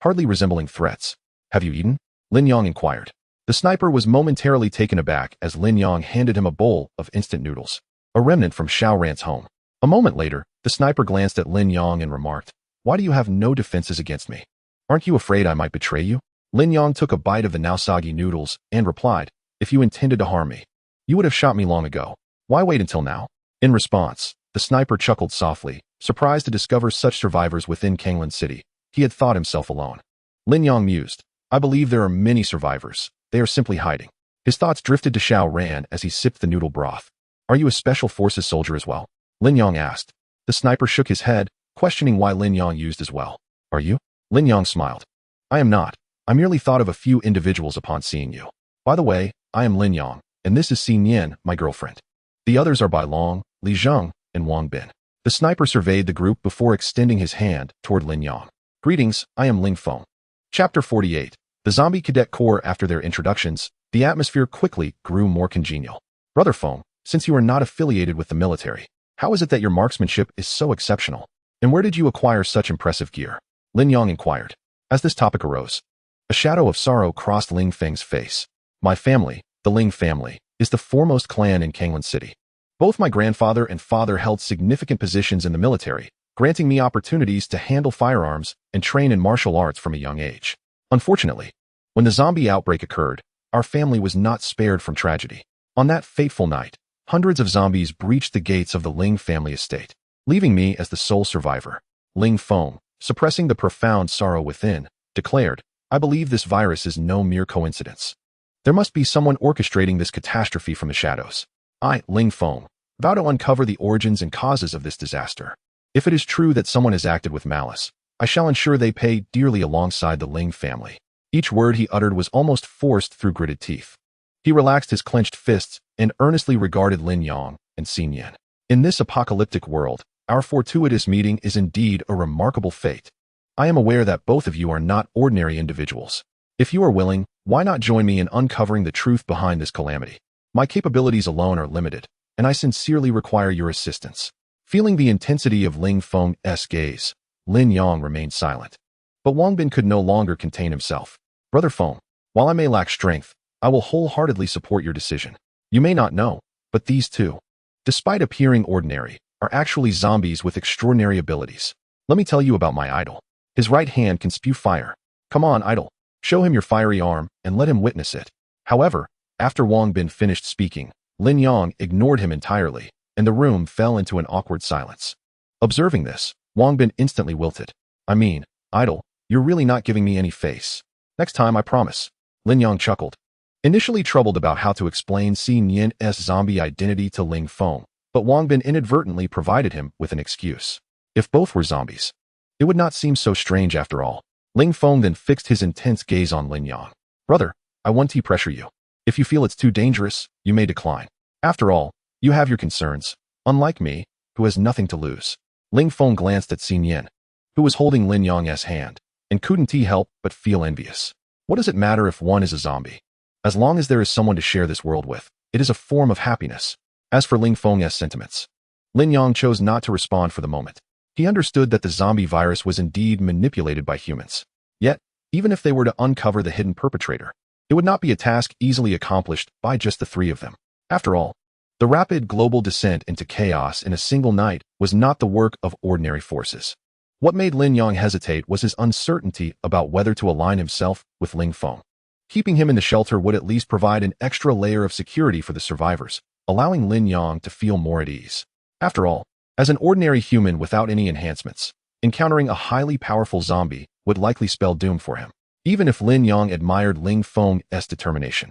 hardly resembling threats. Have you eaten? Lin Yong inquired. The sniper was momentarily taken aback as Lin Yong handed him a bowl of instant noodles, a remnant from Xiao Ran's home. A moment later, the sniper glanced at Lin Yong and remarked, "Why do you have no defenses against me? Aren't you afraid I might betray you?" Lin Yong took a bite of the naosagi noodles and replied, "If you intended to harm me, you would have shot me long ago. Why wait until now?" In response, the sniper chuckled softly, surprised to discover such survivors within Kanglin City. He had thought himself alone. Lin Yong mused, "I believe there are many survivors. They are simply hiding." His thoughts drifted to Xiao Ran as he sipped the noodle broth. "Are you a special forces soldier as well?" Lin Yong asked. The sniper shook his head, questioning why Lin Yong used as well. "Are you?" Lin Yong smiled. "I am not. I merely thought of a few individuals upon seeing you. By the way, I am Lin Yong, and this is Xin Yin, my girlfriend. The others are Bai Long, Li Zheng, and Wang Bin." The sniper surveyed the group before extending his hand toward Lin Yong. "Greetings, I am Ling Feng." Chapter 48. The Zombie Cadet Corps. After their introductions, the atmosphere quickly grew more congenial. "Brother Feng, since you are not affiliated with the military, how is it that your marksmanship is so exceptional? And where did you acquire such impressive gear?" Lin Yong inquired. As this topic arose, a shadow of sorrow crossed Ling Feng's face. "My family, the Ling family, is the foremost clan in Kanglan City. Both my grandfather and father held significant positions in the military, granting me opportunities to handle firearms and train in martial arts from a young age. Unfortunately, when the zombie outbreak occurred, our family was not spared from tragedy. On that fateful night, hundreds of zombies breached the gates of the Ling family estate, leaving me as the sole survivor. Ling Feng, suppressing the profound sorrow within, declared, "I believe this virus is no mere coincidence. There must be someone orchestrating this catastrophe from the shadows. I, Ling Feng, vow to uncover the origins and causes of this disaster. If it is true that someone has acted with malice, I shall ensure they pay dearly alongside the Ling family." Each word he uttered was almost forced through gritted teeth. He relaxed his clenched fists and earnestly regarded Lin Yang and Xin Yan. In this apocalyptic world, our fortuitous meeting is indeed a remarkable fate. I am aware that both of you are not ordinary individuals. If you are willing, why not join me in uncovering the truth behind this calamity? My capabilities alone are limited, and I sincerely require your assistance. Feeling the intensity of Ling Feng's gaze, Lin Yang remained silent. But Wang Bin could no longer contain himself. "Brother Feng, while I may lack strength, I will wholeheartedly support your decision. You may not know, but these two, despite appearing ordinary, are actually zombies with extraordinary abilities. Let me tell you about my idol. His right hand can spew fire. Come on, idol. Show him your fiery arm and let him witness it." However, after Wang Bin finished speaking, Lin Yang ignored him entirely, and the room fell into an awkward silence. Observing this, Wang Bin instantly wilted. "I mean, idol, you're really not giving me any face. Next time, I promise." Lin Yang chuckled. Initially troubled about how to explain Xin Yan's zombie identity to Ling Feng, but Wang Bin inadvertently provided him with an excuse. If both were zombies, it would not seem so strange after all. Ling Feng then fixed his intense gaze on Lin Yang. "Brother, I want to pressure you. If you feel it's too dangerous, you may decline. After all, you have your concerns, unlike me, who has nothing to lose." Ling Feng glanced at Xin Yan, who was holding Lin Yang's hand, and couldn't he help but feel envious. What does it matter if one is a zombie? As long as there is someone to share this world with, it is a form of happiness. As for Ling Feng's sentiments, Lin Yang chose not to respond for the moment. He understood that the zombie virus was indeed manipulated by humans. Yet, even if they were to uncover the hidden perpetrator, it would not be a task easily accomplished by just the three of them. After all, the rapid global descent into chaos in a single night was not the work of ordinary forces. What made Lin Yang hesitate was his uncertainty about whether to align himself with Ling Feng. Keeping him in the shelter would at least provide an extra layer of security for the survivors, allowing Lin Yang to feel more at ease. After all, as an ordinary human without any enhancements, encountering a highly powerful zombie would likely spell doom for him. Even if Lin Yang admired Ling Feng's determination,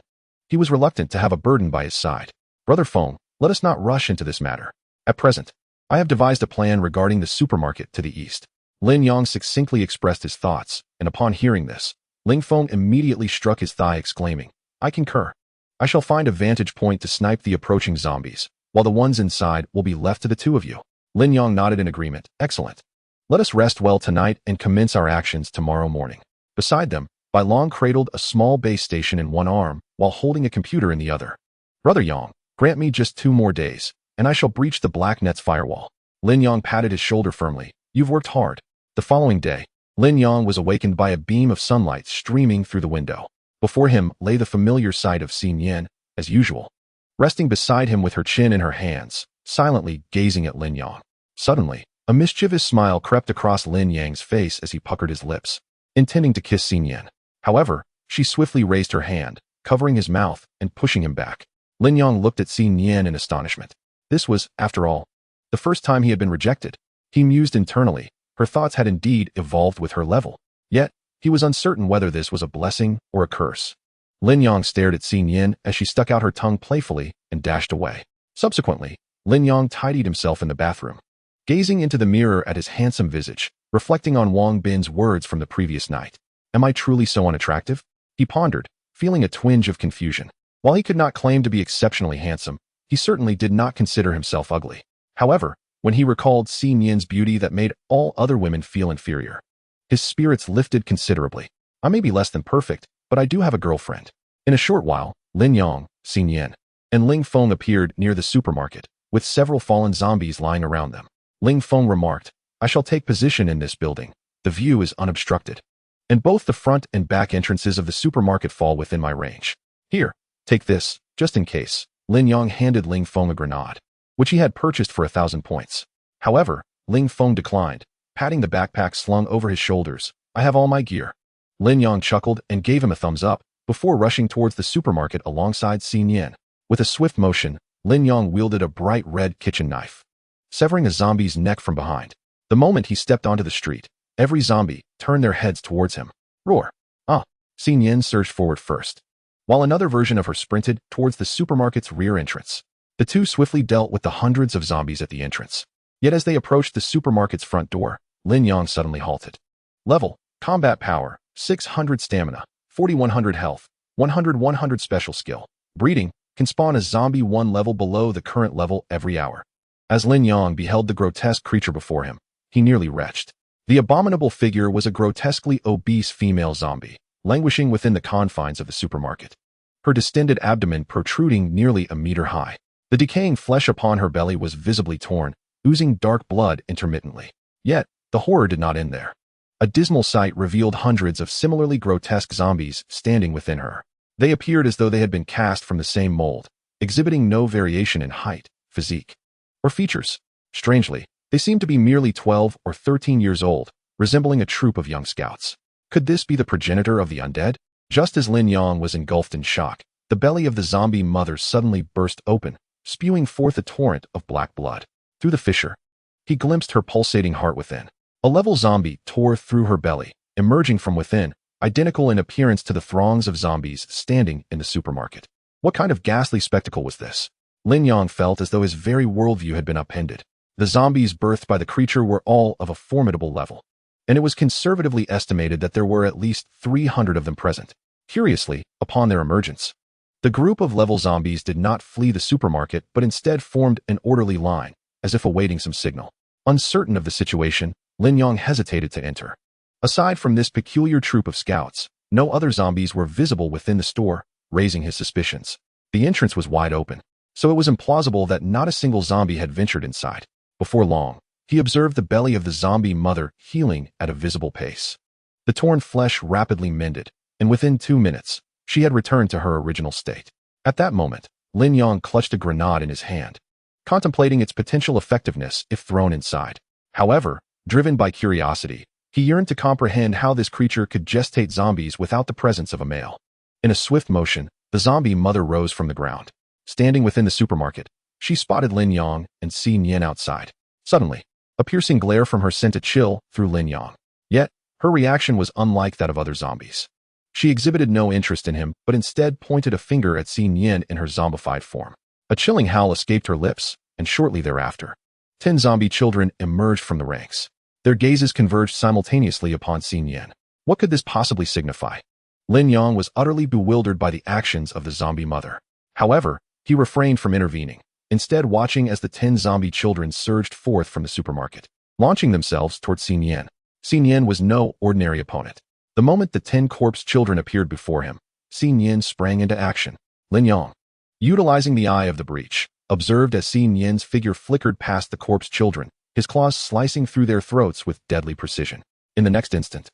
he was reluctant to have a burden by his side. "Brother Feng, let us not rush into this matter. At present, I have devised a plan regarding the supermarket to the east." Lin Yang succinctly expressed his thoughts, and upon hearing this, Ling Feng immediately struck his thigh, exclaiming, "I concur. I shall find a vantage point to snipe the approaching zombies, while the ones inside will be left to the two of you." Lin Yang nodded in agreement. "Excellent. Let us rest well tonight and commence our actions tomorrow morning." Beside them, Bai Long cradled a small base station in one arm while holding a computer in the other. "Brother Yang, grant me just 2 more days, and I shall breach the Black Net's firewall." Lin Yang patted his shoulder firmly. "You've worked hard." The following day, Lin Yang was awakened by a beam of sunlight streaming through the window. Before him lay the familiar sight of Xin Yan, as usual, resting beside him with her chin in her hands, silently gazing at Lin Yang. Suddenly, a mischievous smile crept across Lin Yang's face as he puckered his lips, intending to kiss Xin Yan. However, she swiftly raised her hand, covering his mouth and pushing him back. Lin Yang looked at Xin Yan in astonishment. This was, after all, the first time he had been rejected. He mused internally. Her thoughts had indeed evolved with her level. Yet, he was uncertain whether this was a blessing or a curse. Lin Yang stared at Xin Yan as she stuck out her tongue playfully and dashed away. Subsequently, Lin Yang tidied himself in the bathroom, gazing into the mirror at his handsome visage, reflecting on Wang Bin's words from the previous night. "Am I truly so unattractive?" he pondered, feeling a twinge of confusion. While he could not claim to be exceptionally handsome, he certainly did not consider himself ugly. However, when he recalled Xin Yan's beauty that made all other women feel inferior, his spirits lifted considerably. "I may be less than perfect, but I do have a girlfriend." In a short while, Lin Yang, Xin Yan, and Ling Feng appeared near the supermarket, with several fallen zombies lying around them. Ling Feng remarked, "I shall take position in this building. The view is unobstructed, and both the front and back entrances of the supermarket fall within my range. Here, take this, just in case." Lin Yong handed Ling Feng a grenade, which he had purchased for 1,000 points. However, Ling Feng declined, patting the backpack slung over his shoulders. I have all my gear. Lin Yong chuckled and gave him a thumbs up before rushing towards the supermarket alongside Xin Yan. With a swift motion, Lin Yong wielded a bright red kitchen knife, severing a zombie's neck from behind. The moment he stepped onto the street, every zombie turned their heads towards him. Roar! Ah! Xin Yan surged forward first, while another version of her sprinted towards the supermarket's rear entrance. The two swiftly dealt with the hundreds of zombies at the entrance. Yet as they approached the supermarket's front door, Lin Yong suddenly halted. Level: Combat Power, 600 Stamina, 4100 Health, 100 Special Skill. Breeding: can spawn a zombie 1 level below the current level every hour. As Lin Yong beheld the grotesque creature before him, he nearly retched. The abominable figure was a grotesquely obese female zombie, languishing within the confines of the supermarket, her distended abdomen protruding nearly a meter high. The decaying flesh upon her belly was visibly torn, oozing dark blood intermittently. Yet, the horror did not end there. A dismal sight revealed hundreds of similarly grotesque zombies standing within her. They appeared as though they had been cast from the same mold, exhibiting no variation in height, physique, or features. Strangely, they seemed to be merely 12 or 13 years old, resembling a troop of young scouts. Could this be the progenitor of the undead? Just as Lin Yong was engulfed in shock, the belly of the zombie mother suddenly burst open, spewing forth a torrent of black blood. Through the fissure, he glimpsed her pulsating heart within. A level zombie tore through her belly, emerging from within, identical in appearance to the throngs of zombies standing in the supermarket. What kind of ghastly spectacle was this? Lin Yong felt as though his very worldview had been upended. The zombies birthed by the creature were all of a formidable level, and it was conservatively estimated that there were at least 300 of them present. Curiously, upon their emergence, the group of level zombies did not flee the supermarket but instead formed an orderly line, as if awaiting some signal. Uncertain of the situation, Lin Yong hesitated to enter. Aside from this peculiar troop of scouts, no other zombies were visible within the store, raising his suspicions. The entrance was wide open, so it was implausible that not a single zombie had ventured inside. Before long, he observed the belly of the zombie mother healing at a visible pace. The torn flesh rapidly mended, and within 2 minutes, she had returned to her original state. At that moment, Lin Yong clutched a grenade in his hand, contemplating its potential effectiveness if thrown inside. However, driven by curiosity, he yearned to comprehend how this creature could gestate zombies without the presence of a male. In a swift motion, the zombie mother rose from the ground. Standing within the supermarket, she spotted Lin Yong and Xin Yan outside. Suddenly, a piercing glare from her sent a chill through Lin Yong. Yet, her reaction was unlike that of other zombies. She exhibited no interest in him, but instead pointed a finger at Xin Yan in her zombified form. A chilling howl escaped her lips, and shortly thereafter, 10 zombie children emerged from the ranks. Their gazes converged simultaneously upon Xin Yan. What could this possibly signify? Lin Yong was utterly bewildered by the actions of the zombie mother. However, he refrained from intervening, instead watching as the 10 zombie children surged forth from the supermarket, launching themselves towards Xin Yan. Xin Yan was no ordinary opponent. The moment the 10 corpse children appeared before him, Xin Yan sprang into action. Lin Yong, utilizing the eye of the breach, observed as Xin Yan's figure flickered past the corpse children, his claws slicing through their throats with deadly precision. In the next instant,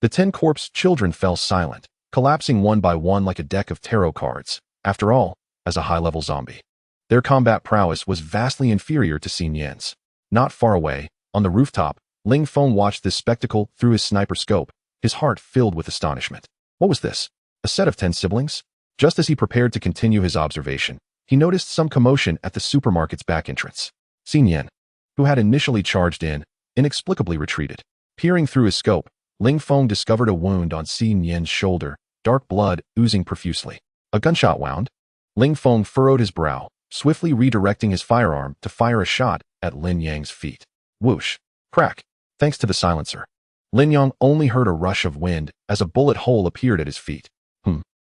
the 10 corpse children fell silent, collapsing one by one like a deck of tarot cards. After all, as a high-level zombie, their combat prowess was vastly inferior to Xin Yan's. Not far away, on the rooftop, Ling Feng watched this spectacle through his sniper scope, his heart filled with astonishment. What was this? A set of 10 siblings? Just as he prepared to continue his observation, he noticed some commotion at the supermarket's back entrance. Xin Yan, who had initially charged in, inexplicably retreated. Peering through his scope, Ling Feng discovered a wound on Xin Yan's shoulder, dark blood oozing profusely. A gunshot wound? Ling Feng furrowed his brow, swiftly redirecting his firearm to fire a shot at Lin Yang's feet. Whoosh! Crack! Thanks to the silencer, Lin Yong only heard a rush of wind as a bullet hole appeared at his feet.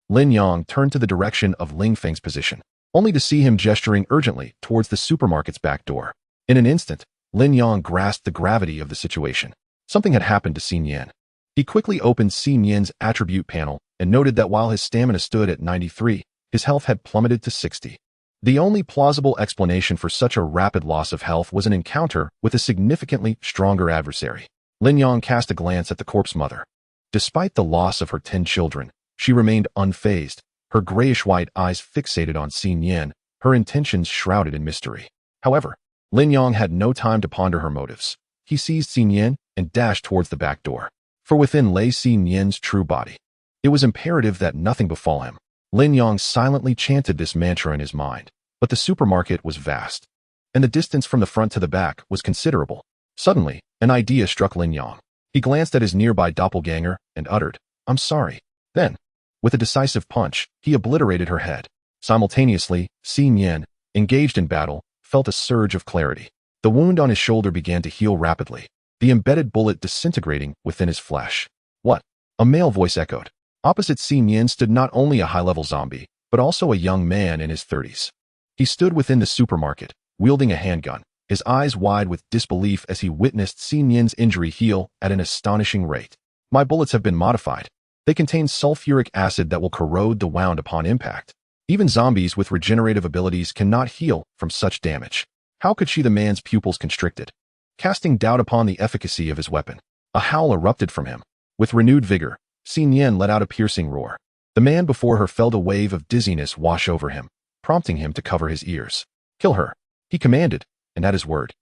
Lin Yong turned to the direction of Ling Feng's position, only to see him gesturing urgently towards the supermarket's back door. In an instant, Lin Yong grasped the gravity of the situation. Something had happened to Xin Yan. He quickly opened Xin Yan's attribute panel and noted that while his stamina stood at 93, his health had plummeted to 60. The only plausible explanation for such a rapid loss of health was an encounter with a significantly stronger adversary. Lin Yong cast a glance at the corpse mother. Despite the loss of her 10 children, she remained unfazed, her grayish-white eyes fixated on Xin Yan, her intentions shrouded in mystery. However, Lin Yong had no time to ponder her motives. He seized Xi Nian and dashed towards the back door. For within lay Xi Nian's true body. It was imperative that nothing befall him. Lin Yong silently chanted this mantra in his mind, but the supermarket was vast, and the distance from the front to the back was considerable. Suddenly, an idea struck Lin Yong. He glanced at his nearby doppelganger and uttered, "I'm sorry." Then, with a decisive punch, he obliterated her head. Simultaneously, Xi Nian, engaged in battle, felt a surge of clarity. The wound on his shoulder began to heal rapidly, the embedded bullet disintegrating within his flesh. "What?" A male voice echoed. Opposite Xi Nian stood not only a high-level zombie, but also a young man in his 30s. He stood within the supermarket, wielding a handgun, his eyes wide with disbelief as he witnessed Xi Nian's injury heal at an astonishing rate. "My bullets have been modified. They contain sulfuric acid that will corrode the wound upon impact. Even zombies with regenerative abilities cannot heal from such damage." How could she? The man's pupils constricted, casting doubt upon the efficacy of his weapon. A howl erupted from him. With renewed vigor, Xi Nian let out a piercing roar. The man before her felt a wave of dizziness wash over him, prompting him to cover his ears. "Kill her," he commanded, and at his word,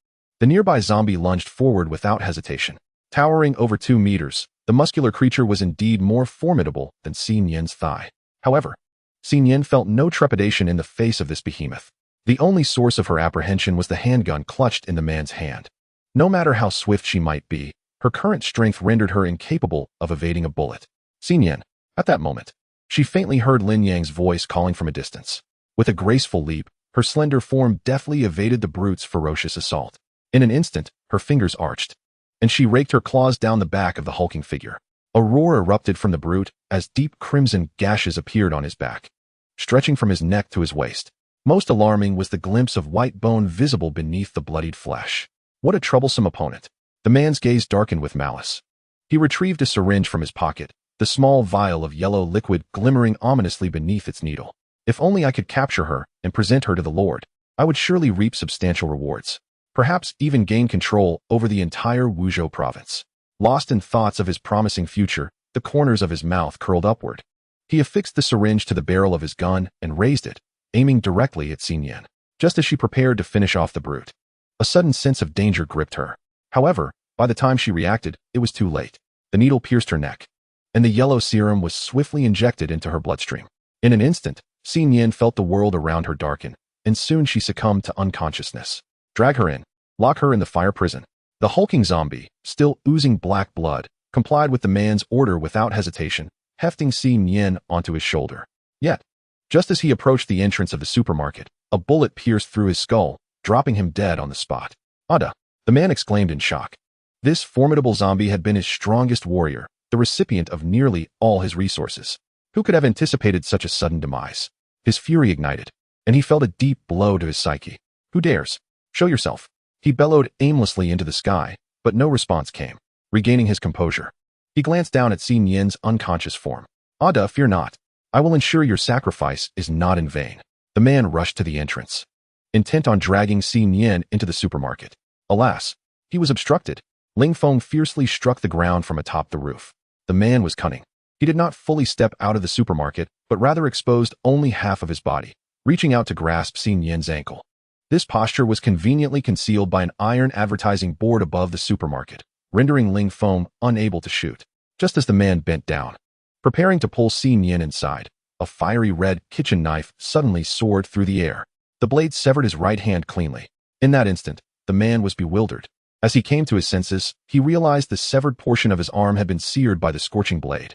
the nearby zombie lunged forward without hesitation. Towering over 2 meters, the muscular creature was indeed more formidable than Xi Nian's thigh. However, Xi Nian felt no trepidation in the face of this behemoth. The only source of her apprehension was the handgun clutched in the man's hand. No matter how swift she might be, her current strength rendered her incapable of evading a bullet. "Xi Nian." At that moment, she faintly heard Lin Yang's voice calling from a distance. With a graceful leap, her slender form deftly evaded the brute's ferocious assault. In an instant, her fingers arched, and she raked her claws down the back of the hulking figure. A roar erupted from the brute as deep crimson gashes appeared on his back, stretching from his neck to his waist. Most alarming was the glimpse of white bone visible beneath the bloodied flesh. What a troublesome opponent. The man's gaze darkened with malice. He retrieved a syringe from his pocket, the small vial of yellow liquid glimmering ominously beneath its needle. "If only I could capture her and present her to the Lord, I would surely reap substantial rewards. Perhaps even gain control over the entire Wuzhou province." Lost in thoughts of his promising future, the corners of his mouth curled upward. He affixed the syringe to the barrel of his gun and raised it, aiming directly at Xi Nian. Just as she prepared to finish off the brute, a sudden sense of danger gripped her. However, by the time she reacted, it was too late. The needle pierced her neck, and the yellow serum was swiftly injected into her bloodstream. In an instant, Xi Nian felt the world around her darken, and soon she succumbed to unconsciousness. "Drag her in. Lock her in the fire prison." The hulking zombie, still oozing black blood, complied with the man's order without hesitation, hefting Xi Nian onto his shoulder. Yet, just as he approached the entrance of the supermarket, a bullet pierced through his skull, dropping him dead on the spot. "Ada!" the man exclaimed in shock. This formidable zombie had been his strongest warrior, the recipient of nearly all his resources. Who could have anticipated such a sudden demise? His fury ignited, and he felt a deep blow to his psyche. "Who dares? Show yourself!" He bellowed aimlessly into the sky, but no response came. Regaining his composure, he glanced down at Xi Nian's unconscious form. "Ada, fear not. I will ensure your sacrifice is not in vain." The man rushed to the entrance, intent on dragging Xi Nian into the supermarket. Alas, he was obstructed. Ling Feng fiercely struck the ground from atop the roof. The man was cunning. He did not fully step out of the supermarket, but rather exposed only half of his body, reaching out to grasp Xi Nian's ankle. This posture was conveniently concealed by an iron advertising board above the supermarket, rendering Ling Feng unable to shoot. Just as the man bent down, preparing to pull Xi Nian inside, a fiery red kitchen knife suddenly soared through the air. The blade severed his right hand cleanly. In that instant, the man was bewildered. As he came to his senses, he realized the severed portion of his arm had been seared by the scorching blade.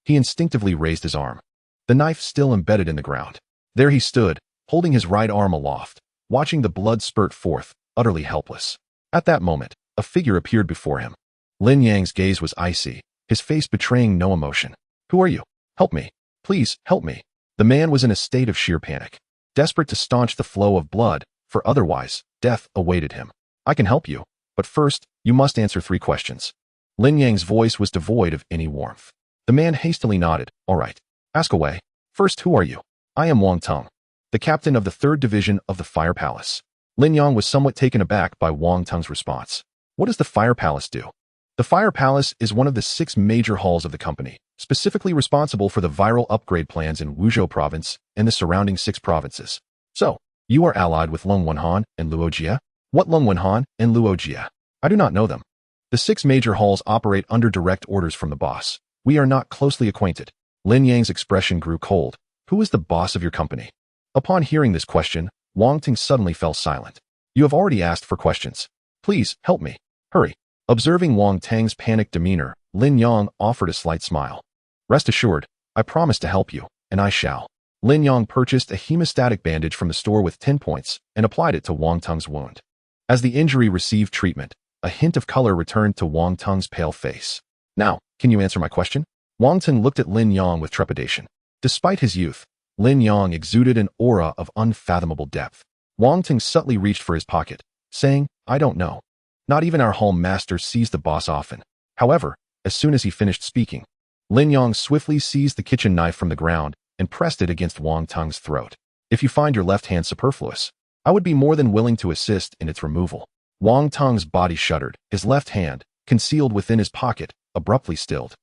He instinctively raised his arm, the knife still embedded in the ground. There he stood, holding his right arm aloft, watching the blood spurt forth, utterly helpless. At that moment, a figure appeared before him. Lin Yang's gaze was icy, his face betraying no emotion. "Who are you? Help me. Please, help me." The man was in a state of sheer panic, desperate to staunch the flow of blood, for otherwise, death awaited him. "I can help you, but first, you must answer 3 questions. Lin Yang's voice was devoid of any warmth. The man hastily nodded. "All right. Ask away. First, who are you?" "I am Wang Teng, the captain of the 3rd Division of the Fire Palace." Lin Yang was somewhat taken aback by Wang Teng's response. "What does the Fire Palace do?" The Fire Palace is one of the 6 major halls of the company, specifically responsible for the viral upgrade plans in Wuzhou province and the surrounding 6 provinces. So, you are allied with Lung Wenhan and Luo Jie? What Lung Wenhan and Luo Jie? I do not know them. The 6 major halls operate under direct orders from the boss. We are not closely acquainted. Lin Yang's expression grew cold. Who is the boss of your company? Upon hearing this question, Wang Ting suddenly fell silent. You have already asked for questions. Please, help me. Hurry. Observing Wang Tang's panicked demeanor, Lin Yang offered a slight smile. Rest assured, I promise to help you, and I shall. Lin Yang purchased a hemostatic bandage from the store with 10 points and applied it to Wang Teng's wound. As the injury received treatment, a hint of color returned to Wang Teng's pale face. Now, can you answer my question? Wang Teng looked at Lin Yang with trepidation. Despite his youth, Lin Yang exuded an aura of unfathomable depth. Wang Teng subtly reached for his pocket, saying, I don't know. Not even our hall master sees the boss often. However, as soon as he finished speaking, Lin Yang swiftly seized the kitchen knife from the ground and pressed it against Wang Teng's throat. If you find your left hand superfluous, I would be more than willing to assist in its removal. Wang Teng's body shuddered, his left hand, concealed within his pocket, abruptly stilled.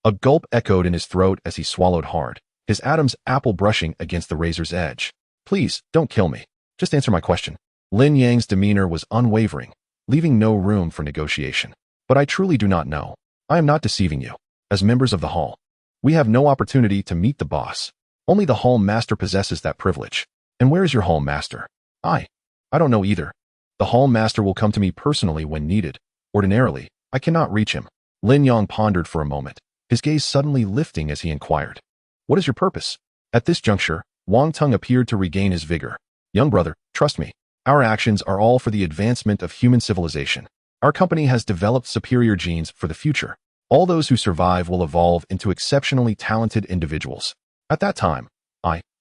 A gulp echoed in his throat as he swallowed hard, his Adam's apple brushing against the razor's edge. Please, don't kill me. Just answer my question. Lin Yang's demeanor was unwavering, leaving no room for negotiation. But I truly do not know. I am not deceiving you. As members of the hall, we have no opportunity to meet the boss. Only the hall master possesses that privilege. And where is your hall master? I don't know either. The hall master will come to me personally when needed. Ordinarily, I cannot reach him. Lin Yang pondered for a moment, his gaze suddenly lifting as he inquired. What is your purpose? At this juncture, Wang Teng appeared to regain his vigor. Young brother, trust me. Our actions are all for the advancement of human civilization. Our company has developed superior genes for the future. All those who survive will evolve into exceptionally talented individuals. At that time,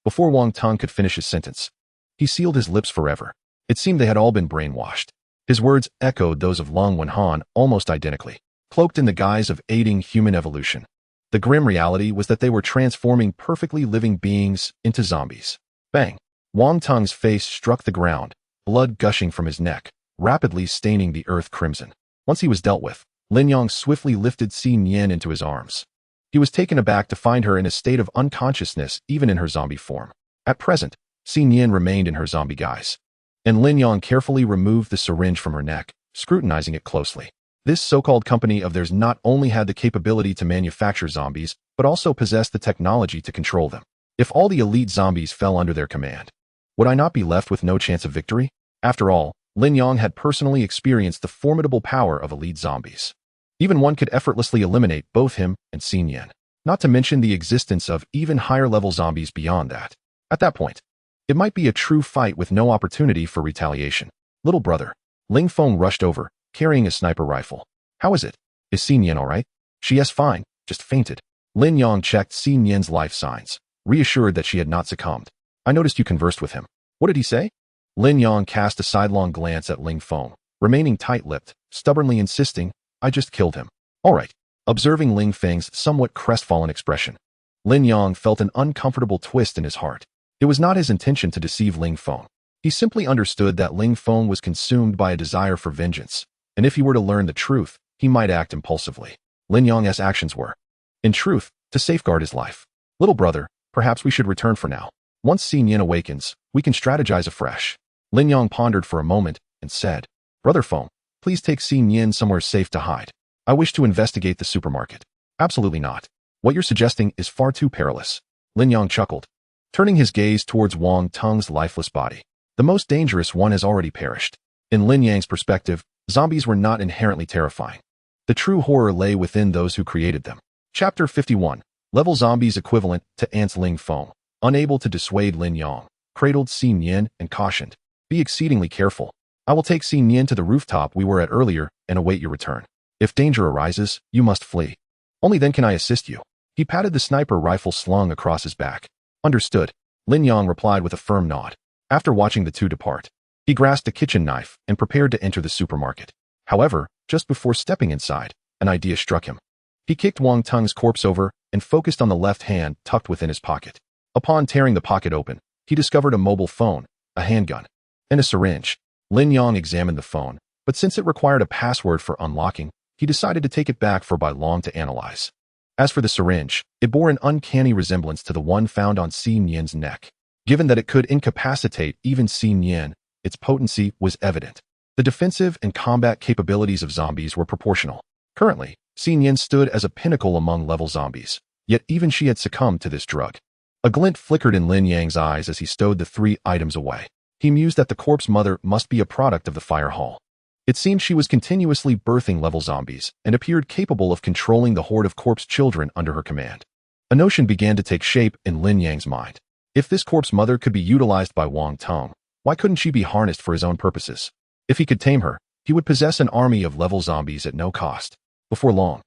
before Wang Teng could finish his sentence, he sealed his lips forever. It seemed they had all been brainwashed. His words echoed those of Lung Wenhan almost identically, cloaked in the guise of aiding human evolution. The grim reality was that they were transforming perfectly living beings into zombies. Bang! Wang Teng's face struck the ground, blood gushing from his neck, rapidly staining the earth crimson. Once he was dealt with, Lin Yang swiftly lifted Xi Nian into his arms. He was taken aback to find her in a state of unconsciousness even in her zombie form. At present, Xi Nian remained in her zombie guise. And Lin Yang carefully removed the syringe from her neck, scrutinizing it closely. This so-called company of theirs not only had the capability to manufacture zombies, but also possessed the technology to control them. If all the elite zombies fell under their command, would I not be left with no chance of victory? After all, Lin Yang had personally experienced the formidable power of elite zombies. Even one could effortlessly eliminate both him and Xi Nian, not to mention the existence of even higher-level zombies beyond that. At that point, it might be a true fight with no opportunity for retaliation. Little brother, Ling Feng rushed over, carrying a sniper rifle. How is it? Is Xi Nian all right? She is fine, just fainted. Lin Yang checked Xi Nian's life signs, reassured that she had not succumbed. I noticed you conversed with him. What did he say? Lin Yang cast a sidelong glance at Ling Feng, remaining tight-lipped, stubbornly insisting, I just killed him. All right. Observing Ling Feng's somewhat crestfallen expression, Lin Yang felt an uncomfortable twist in his heart. It was not his intention to deceive Ling Feng. He simply understood that Ling Feng was consumed by a desire for vengeance, and if he were to learn the truth, he might act impulsively. Lin Yang's actions were, in truth, to safeguard his life. Little brother, perhaps we should return for now. Once Xi Nian awakens, we can strategize afresh. Lin Yang pondered for a moment and said, Brother Feng, please take Xi Nian somewhere safe to hide. I wish to investigate the supermarket. Absolutely not. What you're suggesting is far too perilous. Lin Yang chuckled, turning his gaze towards Wang Teng's lifeless body. The most dangerous one has already perished. In Lin Yang's perspective, zombies were not inherently terrifying. The true horror lay within those who created them. Chapter 51. Level zombies equivalent to ants. Ling Feng, unable to dissuade Lin Yang, cradled Xi Nian and cautioned, be exceedingly careful. I will take Xi Nian to the rooftop we were at earlier and await your return. If danger arises, you must flee. Only then can I assist you. He patted the sniper rifle slung across his back. Understood. Lin Yang replied with a firm nod. After watching the two depart, he grasped a kitchen knife and prepared to enter the supermarket. However, just before stepping inside, an idea struck him. He kicked Wang Teng's corpse over and focused on the left hand tucked within his pocket. Upon tearing the pocket open, he discovered a mobile phone, a handgun, and a syringe. Lin Yang examined the phone, but since it required a password for unlocking, he decided to take it back for Bai Long to analyze. As for the syringe, it bore an uncanny resemblance to the one found on Xi Nian's neck. Given that it could incapacitate even Xin Yan, its potency was evident. The defensive and combat capabilities of zombies were proportional. Currently, Xin Yan stood as a pinnacle among level zombies, yet even she had succumbed to this drug. A glint flickered in Lin Yang's eyes as he stowed the 3 items away. He mused that the corpse mother must be a product of the fire hall. It seemed she was continuously birthing level zombies and appeared capable of controlling the horde of corpse children under her command. A notion began to take shape in Lin Yang's mind. If this corpse mother could be utilized by Wang Tong, why couldn't she be harnessed for his own purposes? If he could tame her, he would possess an army of level zombies at no cost. Before long,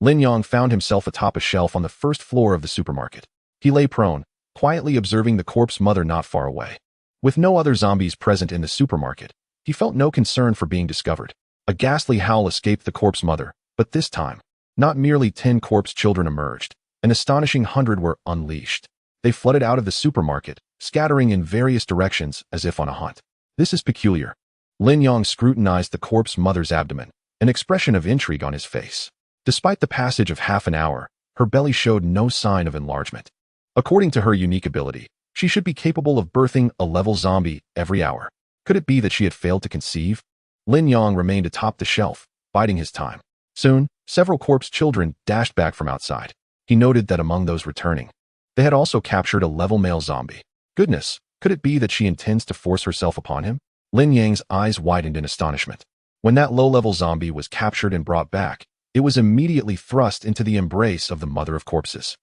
Lin Yang found himself atop a shelf on the first floor of the supermarket. He lay prone, quietly observing the corpse mother not far away. With no other zombies present in the supermarket, he felt no concern for being discovered. A ghastly howl escaped the corpse mother, but this time, not merely 10 corpse children emerged. An astonishing 100 were unleashed. They flooded out of the supermarket, scattering in various directions as if on a hunt. This is peculiar. Lin Yang scrutinized the corpse mother's abdomen, an expression of intrigue on his face. Despite the passage of half an hour, her belly showed no sign of enlargement. According to her unique ability, she should be capable of birthing a level zombie every hour. Could it be that she had failed to conceive? Lin Yang remained atop the shelf, biding his time. Soon, several corpse children dashed back from outside. He noted that among those returning, they had also captured a level male zombie. Goodness, could it be that she intends to force herself upon him? Lin Yang's eyes widened in astonishment. When that low-level zombie was captured and brought back, it was immediately thrust into the embrace of the Mother of Corpses.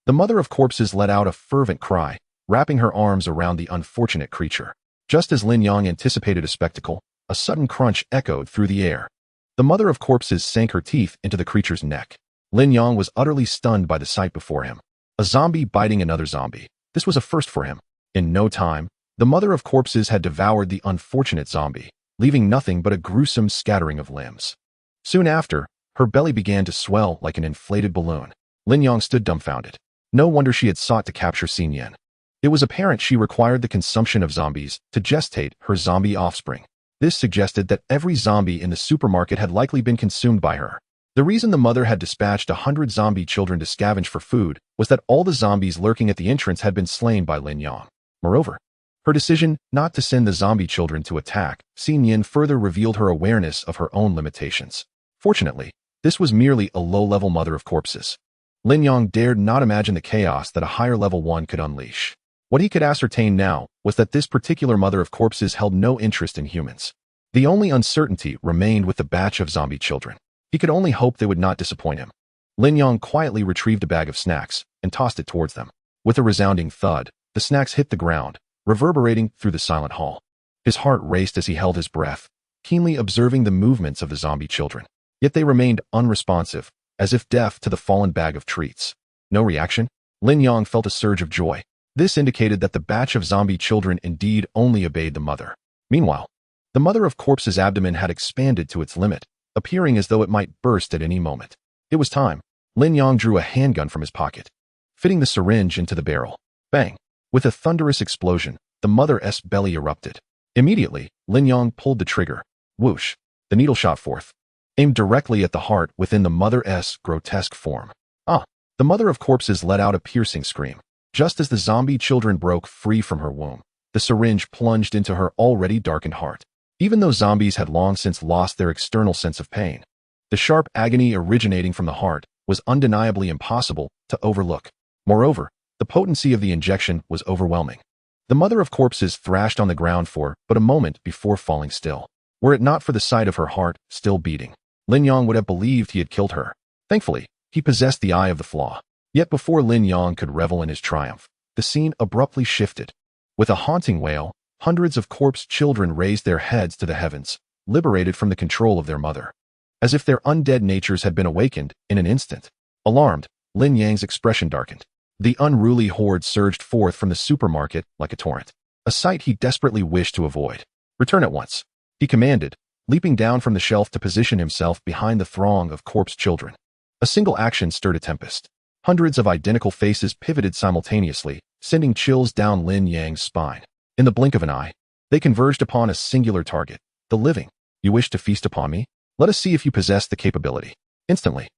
The Mother of Corpses let out a fervent cry, wrapping her arms around the unfortunate creature. Just as Lin Yang anticipated a spectacle, a sudden crunch echoed through the air. The Mother of Corpses sank her teeth into the creature's neck. Lin Yang was utterly stunned by the sight before him. A zombie biting another zombie. This was a first for him. In no time, the Mother of Corpses had devoured the unfortunate zombie, leaving nothing but a gruesome scattering of limbs. Soon after, her belly began to swell like an inflated balloon. Lin Yang stood dumbfounded. No wonder she had sought to capture Xin Yan. It was apparent she required the consumption of zombies to gestate her zombie offspring. This suggested that every zombie in the supermarket had likely been consumed by her. The reason the mother had dispatched 100 zombie children to scavenge for food was that all the zombies lurking at the entrance had been slain by Lin Yang. Moreover, her decision not to send the zombie children to attack Xin Yan further revealed her awareness of her own limitations. Fortunately, this was merely a low-level Mother of Corpses. Lin Yang dared not imagine the chaos that a higher level one could unleash. What he could ascertain now was that this particular Mother of Corpses held no interest in humans. The only uncertainty remained with the batch of zombie children. He could only hope they would not disappoint him. Lin Yang quietly retrieved a bag of snacks and tossed it towards them. With a resounding thud, the snacks hit the ground, reverberating through the silent hall. His heart raced as he held his breath, keenly observing the movements of the zombie children. Yet they remained unresponsive, as if deaf to the fallen bag of treats. No reaction? Lin Yang felt a surge of joy. This indicated that the batch of zombie children indeed only obeyed the mother. Meanwhile, the Mother of Corpses' abdomen had expanded to its limit, appearing as though it might burst at any moment. It was time. Lin Yang drew a handgun from his pocket, fitting the syringe into the barrel. Bang! With a thunderous explosion, the Mother's belly erupted. Immediately, Lin Yang pulled the trigger. Whoosh! The needle shot forth, aimed directly at the heart within the Mother's grotesque form. The Mother of Corpses let out a piercing scream. Just as the zombie children broke free from her womb, the syringe plunged into her already darkened heart. Even though zombies had long since lost their external sense of pain, the sharp agony originating from the heart was undeniably impossible to overlook. Moreover, the potency of the injection was overwhelming. The Mother of Corpses thrashed on the ground for but a moment before falling still. Were it not for the sight of her heart still beating, Lin Yang would have believed he had killed her. Thankfully, he possessed the eye of the flaw. Yet before Lin Yang could revel in his triumph, the scene abruptly shifted. With a haunting wail, hundreds of corpse children raised their heads to the heavens, liberated from the control of their mother. As if their undead natures had been awakened in an instant. Alarmed, Lin Yang's expression darkened. The unruly horde surged forth from the supermarket like a torrent, a sight he desperately wished to avoid. Return at once, he commanded, leaping down from the shelf to position himself behind the throng of corpse children. A single action stirred a tempest. Hundreds of identical faces pivoted simultaneously, sending chills down Lin Yang's spine. In the blink of an eye, they converged upon a singular target, the living. You wish to feast upon me? Let us see if you possess the capability. Instantly,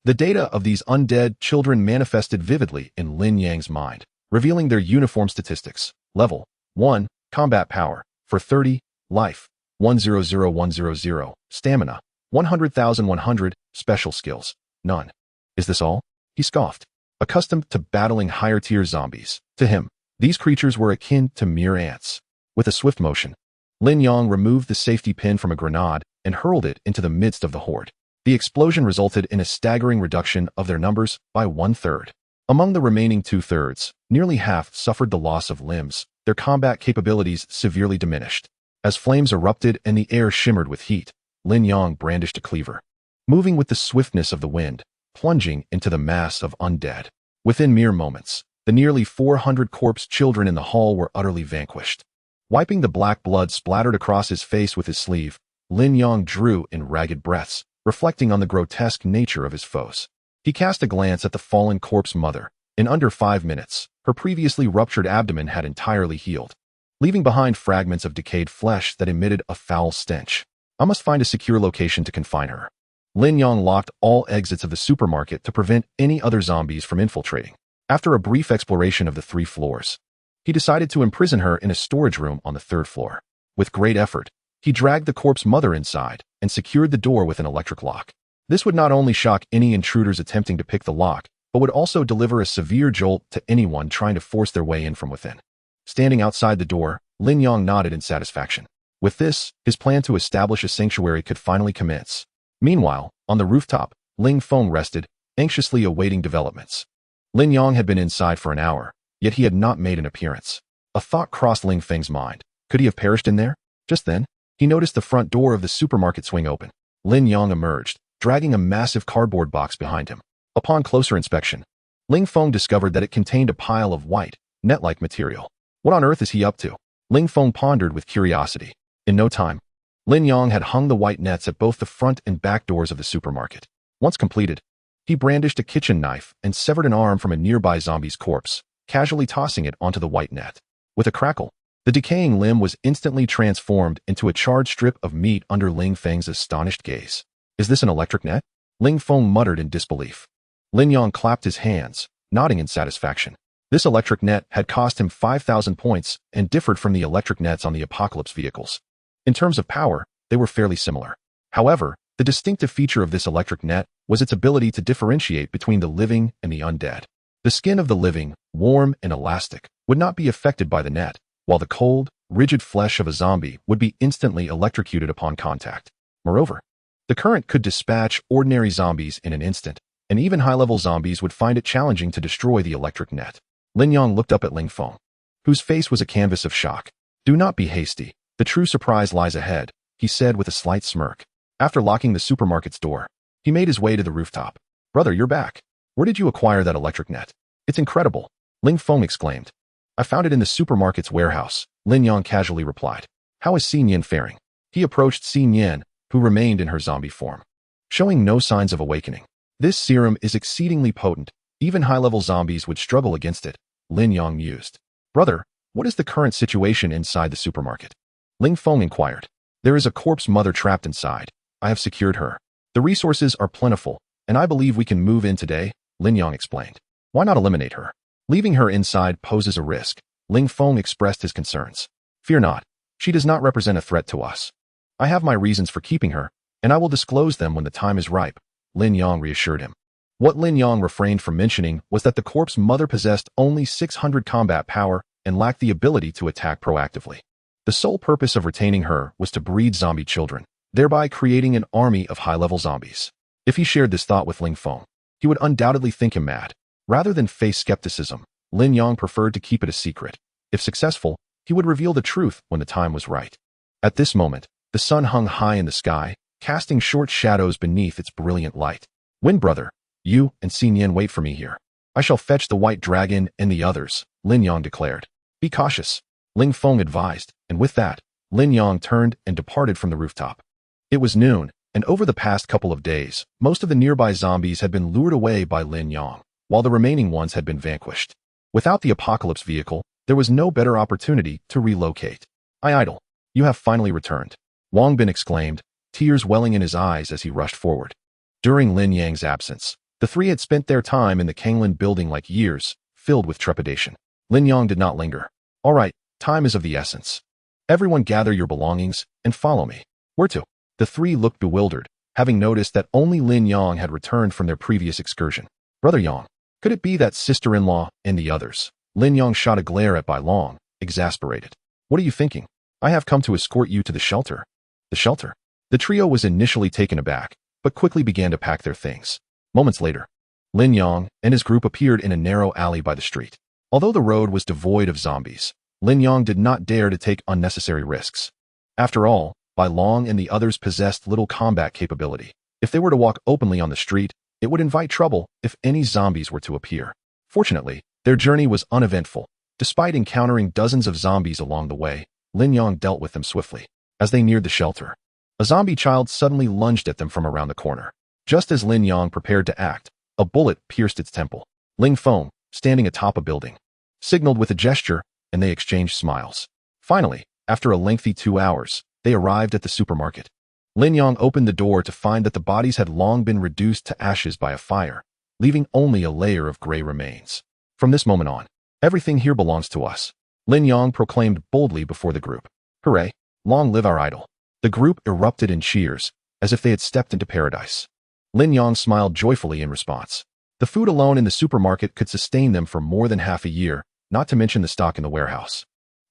the data of these undead children manifested vividly in Lin Yang's mind. revealing their uniform statistics. Level 1. Combat power. For 30. Life. 100,100. Stamina. 100,100. Special skills. None. Is this all? He scoffed. Accustomed to battling higher-tier zombies, to him, these creatures were akin to mere ants. With a swift motion, Lin Yang removed the safety pin from a grenade and hurled it into the midst of the horde. The explosion resulted in a staggering reduction of their numbers by 1/3. Among the remaining 2/3, nearly half suffered the loss of limbs, their combat capabilities severely diminished. As flames erupted and the air shimmered with heat, Lin Yang brandished a cleaver, moving with the swiftness of the wind, plunging into the mass of undead. Within mere moments, the nearly 400 corpse children in the hall were utterly vanquished. Wiping the black blood splattered across his face with his sleeve, Lin Yang drew in ragged breaths, reflecting on the grotesque nature of his foes. He cast a glance at the fallen corpse mother. In under 5 minutes, her previously ruptured abdomen had entirely healed, leaving behind fragments of decayed flesh that emitted a foul stench. I must find a secure location to confine her. Lin Yang locked all exits of the supermarket to prevent any other zombies from infiltrating. After a brief exploration of the 3 floors, he decided to imprison her in a storage room on the 3rd floor. With great effort, he dragged the corpse mother inside and secured the door with an electric lock. This would not only shock any intruders attempting to pick the lock, but would also deliver a severe jolt to anyone trying to force their way in from within. Standing outside the door, Lin Yang nodded in satisfaction. With this, his plan to establish a sanctuary could finally commence. Meanwhile, on the rooftop, Ling Feng rested, anxiously awaiting developments. Lin Yang had been inside for an hour, yet he had not made an appearance. A thought crossed Ling Feng's mind. Could he have perished in there? Just then, he noticed the front door of the supermarket swing open. Lin Yang emerged, dragging a massive cardboard box behind him. Upon closer inspection, Ling Feng discovered that it contained a pile of white, net-like material. What on earth is he up to? Ling Feng pondered with curiosity. In no time, Lin Yang had hung the white nets at both the front and back doors of the supermarket. Once completed, he brandished a kitchen knife and severed an arm from a nearby zombie's corpse, casually tossing it onto the white net. With a crackle, the decaying limb was instantly transformed into a charred strip of meat under Ling Feng's astonished gaze. Is this an electric net? Ling Feng muttered in disbelief. Lin Yang clapped his hands, nodding in satisfaction. This electric net had cost him 5,000 points and differed from the electric nets on the Apocalypse vehicles. In terms of power, they were fairly similar. However, the distinctive feature of this electric net was its ability to differentiate between the living and the undead. The skin of the living, warm and elastic, would not be affected by the net, while the cold, rigid flesh of a zombie would be instantly electrocuted upon contact. Moreover, the current could dispatch ordinary zombies in an instant, and even high-level zombies would find it challenging to destroy the electric net. Lin Yang looked up at Ling Feng, whose face was a canvas of shock. Do not be hasty. The true surprise lies ahead, he said with a slight smirk. After locking the supermarket's door, he made his way to the rooftop. Brother, you're back. Where did you acquire that electric net? It's incredible, Ling Feng exclaimed. I found it in the supermarket's warehouse, Lin Yang casually replied. How is Xin Yan faring? He approached Xin Yan, who remained in her zombie form, showing no signs of awakening. This serum is exceedingly potent. Even high-level zombies would struggle against it, Lin Yang mused. Brother, what is the current situation inside the supermarket? Ling Feng inquired. There is a corpse mother trapped inside. I have secured her. The resources are plentiful, and I believe we can move in today, Lin Yang explained. Why not eliminate her? Leaving her inside poses a risk. Ling Feng expressed his concerns. Fear not. She does not represent a threat to us. I have my reasons for keeping her, and I will disclose them when the time is ripe, Lin Yang reassured him. What Lin Yang refrained from mentioning was that the corpse mother possessed only 600 combat power and lacked the ability to attack proactively. The sole purpose of retaining her was to breed zombie children, thereby creating an army of high-level zombies. If he shared this thought with Ling Feng, he would undoubtedly think him mad. Rather than face skepticism, Lin Yang preferred to keep it a secret. If successful, he would reveal the truth when the time was right. At this moment, the sun hung high in the sky, casting short shadows beneath its brilliant light. Wind brother, you and Xin Yan wait for me here. I shall fetch the white dragon and the others, Lin Yang declared. Be cautious, Ling Feng advised, and with that, Lin Yang turned and departed from the rooftop. It was noon, and over the past couple of days, most of the nearby zombies had been lured away by Lin Yang, while the remaining ones had been vanquished. Without the Apocalypse vehicle, there was no better opportunity to relocate. Idle, you have finally returned, Wang Bin exclaimed, tears welling in his eyes as he rushed forward. During Lin Yang's absence, the three had spent their time in the Kanglin building like years, filled with trepidation. Lin Yong did not linger. All right, time is of the essence. Everyone gather your belongings and follow me. Where to? The three looked bewildered, having noticed that only Lin Yong had returned from their previous excursion. Brother Yong, could it be that sister-in-law and the others? Lin Yong shot a glare at Bai Long, exasperated. What are you thinking? I have come to escort you to the shelter. The shelter? The trio was initially taken aback, but quickly began to pack their things. Moments later, Lin Yong and his group appeared in a narrow alley by the street. Although the road was devoid of zombies, Lin Yong did not dare to take unnecessary risks. After all, Bai Long and the others possessed little combat capability. If they were to walk openly on the street, it would invite trouble if any zombies were to appear. Fortunately, their journey was uneventful. Despite encountering dozens of zombies along the way, Lin Yong dealt with them swiftly. As they neared the shelter, a zombie child suddenly lunged at them from around the corner. Just as Lin Yong prepared to act, a bullet pierced its temple. Ling Feng, standing atop a building, signaled with a gesture, and they exchanged smiles. Finally, after a lengthy 2 hours, they arrived at the supermarket. Lin Yong opened the door to find that the bodies had long been reduced to ashes by a fire, leaving only a layer of gray remains. From this moment on, everything here belongs to us, Lin Yong proclaimed boldly before the group. Hooray! Long live our idol! The group erupted in cheers, as if they had stepped into paradise. Lin Yong smiled joyfully in response. The food alone in the supermarket could sustain them for more than half a year, not to mention the stock in the warehouse.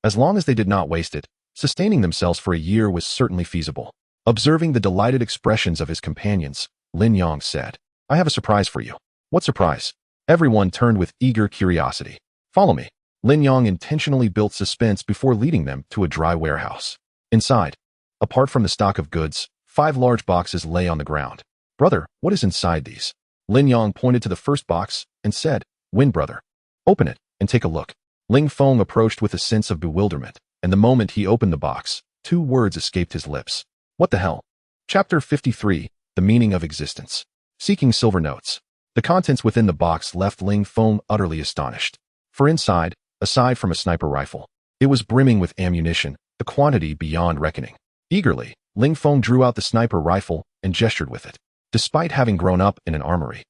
As long as they did not waste it, sustaining themselves for a year was certainly feasible. Observing the delighted expressions of his companions, Lin Yong said, I have a surprise for you. What surprise? Everyone turned with eager curiosity. Follow me. Lin Yong intentionally built suspense before leading them to a dry warehouse. Inside, apart from the stock of goods, 5 large boxes lay on the ground. Brother, what is inside these? Lin Yong pointed to the first box and said, Win, brother. Open it and take a look. Ling Feng approached with a sense of bewilderment, and the moment he opened the box, 2 words escaped his lips. What the hell? Chapter 53, The Meaning of Existence. Seeking silver notes. The contents within the box left Ling Feng utterly astonished. For inside, aside from a sniper rifle, it was brimming with ammunition, the quantity beyond reckoning. Eagerly, Ling Feng drew out the sniper rifle and gestured with it. Despite having grown up in an armory,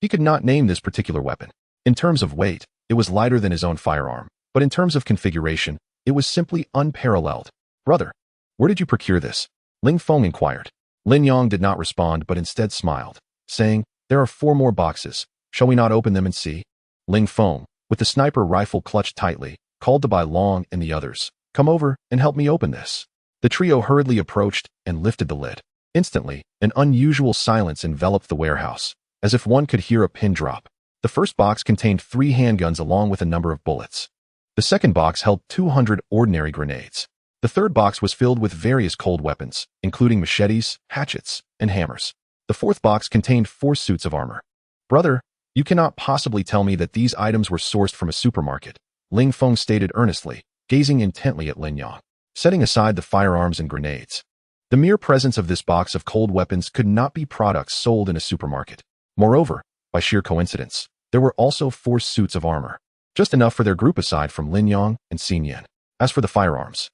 he could not name this particular weapon. In terms of weight, it was lighter than his own firearm, but in terms of configuration, it was simply unparalleled. Brother, where did you procure this? Ling Feng inquired. Lin Yong did not respond but instead smiled, saying, There are 4 more boxes. Shall we not open them and see? Ling Feng, with the sniper rifle clutched tightly, called to Bai Long and the others. Come over and help me open this. The trio hurriedly approached and lifted the lid. Instantly, an unusual silence enveloped the warehouse, as if one could hear a pin drop. The first box contained 3 handguns along with a number of bullets. The second box held 200 ordinary grenades. The third box was filled with various cold weapons, including machetes, hatchets, and hammers. The fourth box contained 4 suits of armor. Brother, you cannot possibly tell me that these items were sourced from a supermarket, Ling Feng stated earnestly, gazing intently at Lin Yong, setting aside the firearms and grenades. The mere presence of this box of cold weapons could not be products sold in a supermarket. Moreover, by sheer coincidence, there were also 4 suits of armor, just enough for their group aside from Lin Yong and Xin Yan. As for the firearms,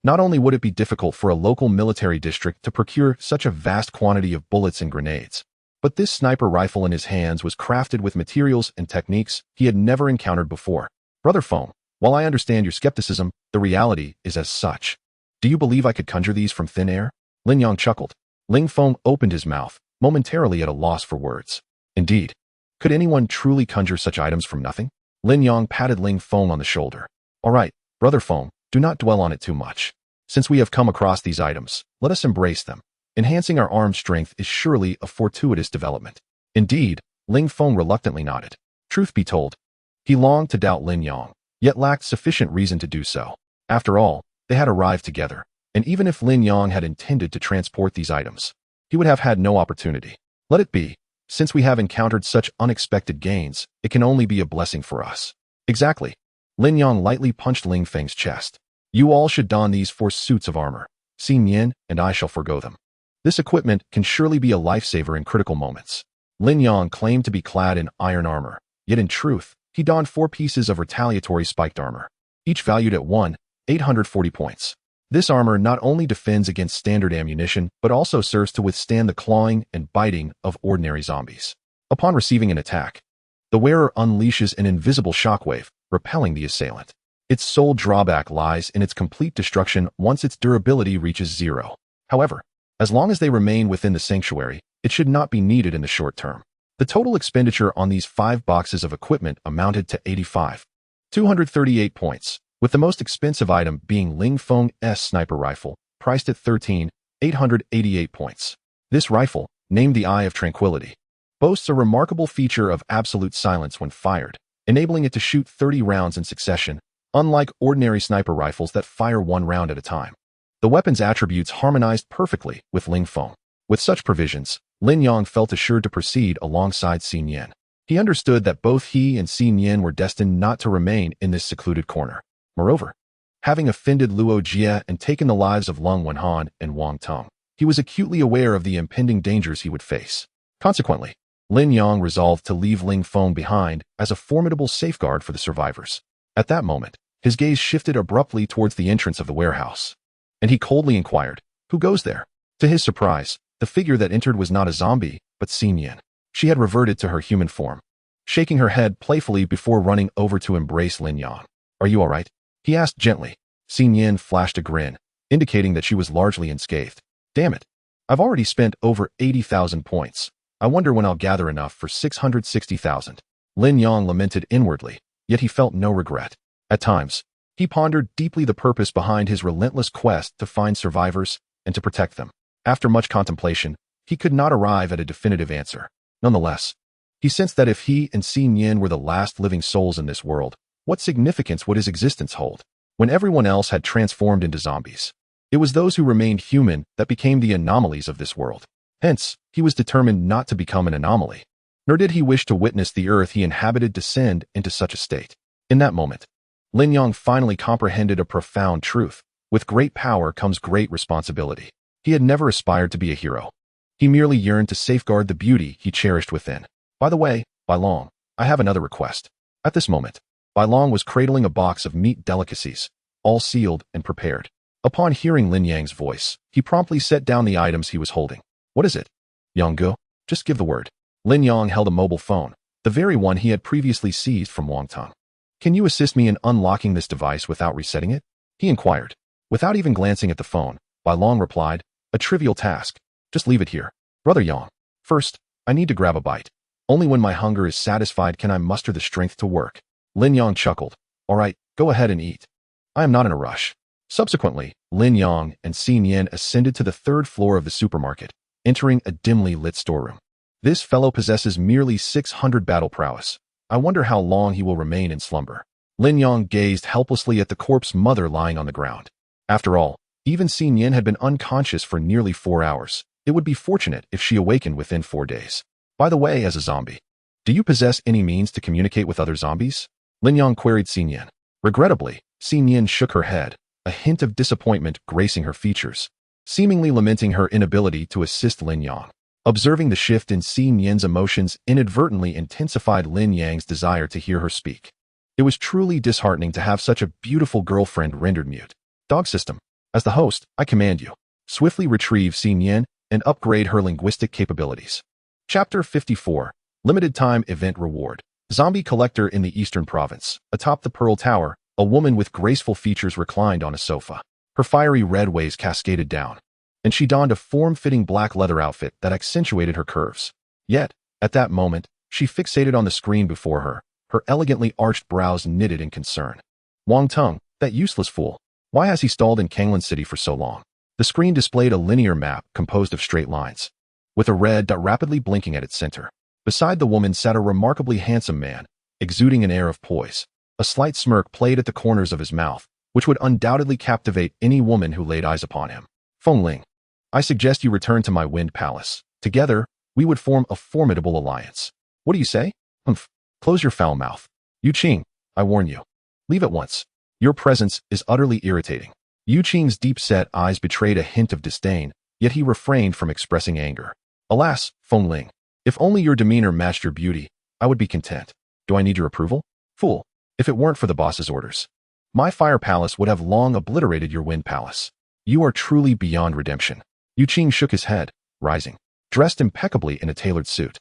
not only would it be difficult for a local military district to procure such a vast quantity of bullets and grenades, but this sniper rifle in his hands was crafted with materials and techniques he had never encountered before. Brother Feng, while I understand your skepticism, the reality is as such. Do you believe I could conjure these from thin air? Lin Yong chuckled. Ling Feng opened his mouth, momentarily at a loss for words. Indeed, could anyone truly conjure such items from nothing? Lin Yong patted Ling Feng on the shoulder. All right, Brother Feng, do not dwell on it too much. Since we have come across these items, let us embrace them. Enhancing our arm strength is surely a fortuitous development. Indeed, Ling Feng reluctantly nodded. Truth be told, he longed to doubt Lin Yong, yet lacked sufficient reason to do so. After all, they had arrived together, and even if Lin Yong had intended to transport these items, he would have had no opportunity. Let it be. Since we have encountered such unexpected gains, it can only be a blessing for us. Exactly. Lin Yong lightly punched Ling Feng's chest. You all should don these 4 suits of armor. Xin Yan and I shall forgo them. This equipment can surely be a lifesaver in critical moments. Lin Yong claimed to be clad in iron armor, yet in truth, he donned 4 pieces of retaliatory spiked armor, each valued at 840 points. This armor not only defends against standard ammunition, but also serves to withstand the clawing and biting of ordinary zombies. Upon receiving an attack, the wearer unleashes an invisible shockwave, repelling the assailant. Its sole drawback lies in its complete destruction once its durability reaches 0. However, as long as they remain within the sanctuary, it should not be needed in the short term. The total expenditure on these 5 boxes of equipment amounted to 85,238 points, with the most expensive item being Ling Feng's sniper rifle, priced at 13,888 points. This rifle, named the Eye of Tranquility, boasts a remarkable feature of absolute silence when fired, enabling it to shoot 30 rounds in succession, unlike ordinary sniper rifles that fire 1 round at a time. The weapon's attributes harmonized perfectly with Ling Feng. With such provisions, Lin Yang felt assured to proceed alongside Xin Yan. He understood that both he and Xin Yan were destined not to remain in this secluded corner. Moreover, having offended Luo Jie and taken the lives of Lung Wenhan and Wang Tong, he was acutely aware of the impending dangers he would face. Consequently, Lin Yang resolved to leave Ling Feng behind as a formidable safeguard for the survivors. At that moment, his gaze shifted abruptly towards the entrance of the warehouse, and he coldly inquired, "Who goes there?" To his surprise, the figure that entered was not a zombie, but Xin Yan. She had reverted to her human form, shaking her head playfully before running over to embrace Lin Yang. "Are you all right?" he asked gently. Xin Yan flashed a grin, indicating that she was largely unscathed. "Damn it. I've already spent over 80,000 points. I wonder when I'll gather enough for 660,000. Lin Yang lamented inwardly, yet he felt no regret. At times, he pondered deeply the purpose behind his relentless quest to find survivors and to protect them. After much contemplation, he could not arrive at a definitive answer. Nonetheless, he sensed that if he and Xin Yan were the last living souls in this world, what significance would his existence hold? When everyone else had transformed into zombies, it was those who remained human that became the anomalies of this world. Hence, he was determined not to become an anomaly, nor did he wish to witness the earth he inhabited descend into such a state. In that moment, Lin Yang finally comprehended a profound truth. With great power comes great responsibility. He had never aspired to be a hero. He merely yearned to safeguard the beauty he cherished within. By the way, Bai Long, I have another request. At this moment, Bai Long was cradling a box of meat delicacies, all sealed and prepared. Upon hearing Lin Yang's voice, he promptly set down the items he was holding. What is it? Yang, just give the word. Lin Yang held a mobile phone, the very one he had previously seized from Wang Tong. Can you assist me in unlocking this device without resetting it? He inquired. Without even glancing at the phone, Bai Long replied, a trivial task. Just leave it here. Brother Yang. First, I need to grab a bite. Only when my hunger is satisfied can I muster the strength to work. Lin Yang chuckled. All right, go ahead and eat. I am not in a rush. Subsequently, Lin Yang and Xin Yan ascended to the 3rd floor of the supermarket, entering a dimly lit storeroom. This fellow possesses merely 600 battle prowess. I wonder how long he will remain in slumber. Lin Yang gazed helplessly at the corpse mother lying on the ground. After all, even Xin Yan had been unconscious for nearly 4 hours. It would be fortunate if she awakened within 4 days. By the way, as a zombie, do you possess any means to communicate with other zombies? Lin Yang queried Xin Yan. Regrettably, Xin Yan shook her head, a hint of disappointment gracing her features, seemingly lamenting her inability to assist Lin Yang. Observing the shift in Xin Yan's emotions inadvertently intensified Lin Yang's desire to hear her speak. It was truly disheartening to have such a beautiful girlfriend rendered mute. Dog system. As the host, I command you. Swiftly retrieve Xin Yan and upgrade her linguistic capabilities. Chapter 54. Limited Time Event Reward. Zombie Collector in the Eastern Province. Atop the Pearl Tower, a woman with graceful features reclined on a sofa. Her fiery red waves cascaded down, and she donned a form-fitting black leather outfit that accentuated her curves. Yet, at that moment, she fixated on the screen before her, her elegantly arched brows knitted in concern. Wang Tong, that useless fool. Why has he stalled in Kanglan City for so long? The screen displayed a linear map composed of straight lines, with a red dot rapidly blinking at its center. Beside the woman sat a remarkably handsome man, exuding an air of poise. A slight smirk played at the corners of his mouth, which would undoubtedly captivate any woman who laid eyes upon him. Feng Ling, I suggest you return to my Wind Palace. Together, we would form a formidable alliance. What do you say? Humph. Close your foul mouth. Yu Qing, I warn you. Leave at once. Your presence is utterly irritating. Yu Qing's deep-set eyes betrayed a hint of disdain, yet he refrained from expressing anger. Alas, Feng Ling, if only your demeanor matched your beauty, I would be content. Do I need your approval? Fool, if it weren't for the boss's orders, my Fire Palace would have long obliterated your Wind Palace. You are truly beyond redemption. Yu Qing shook his head, rising, dressed impeccably in a tailored suit.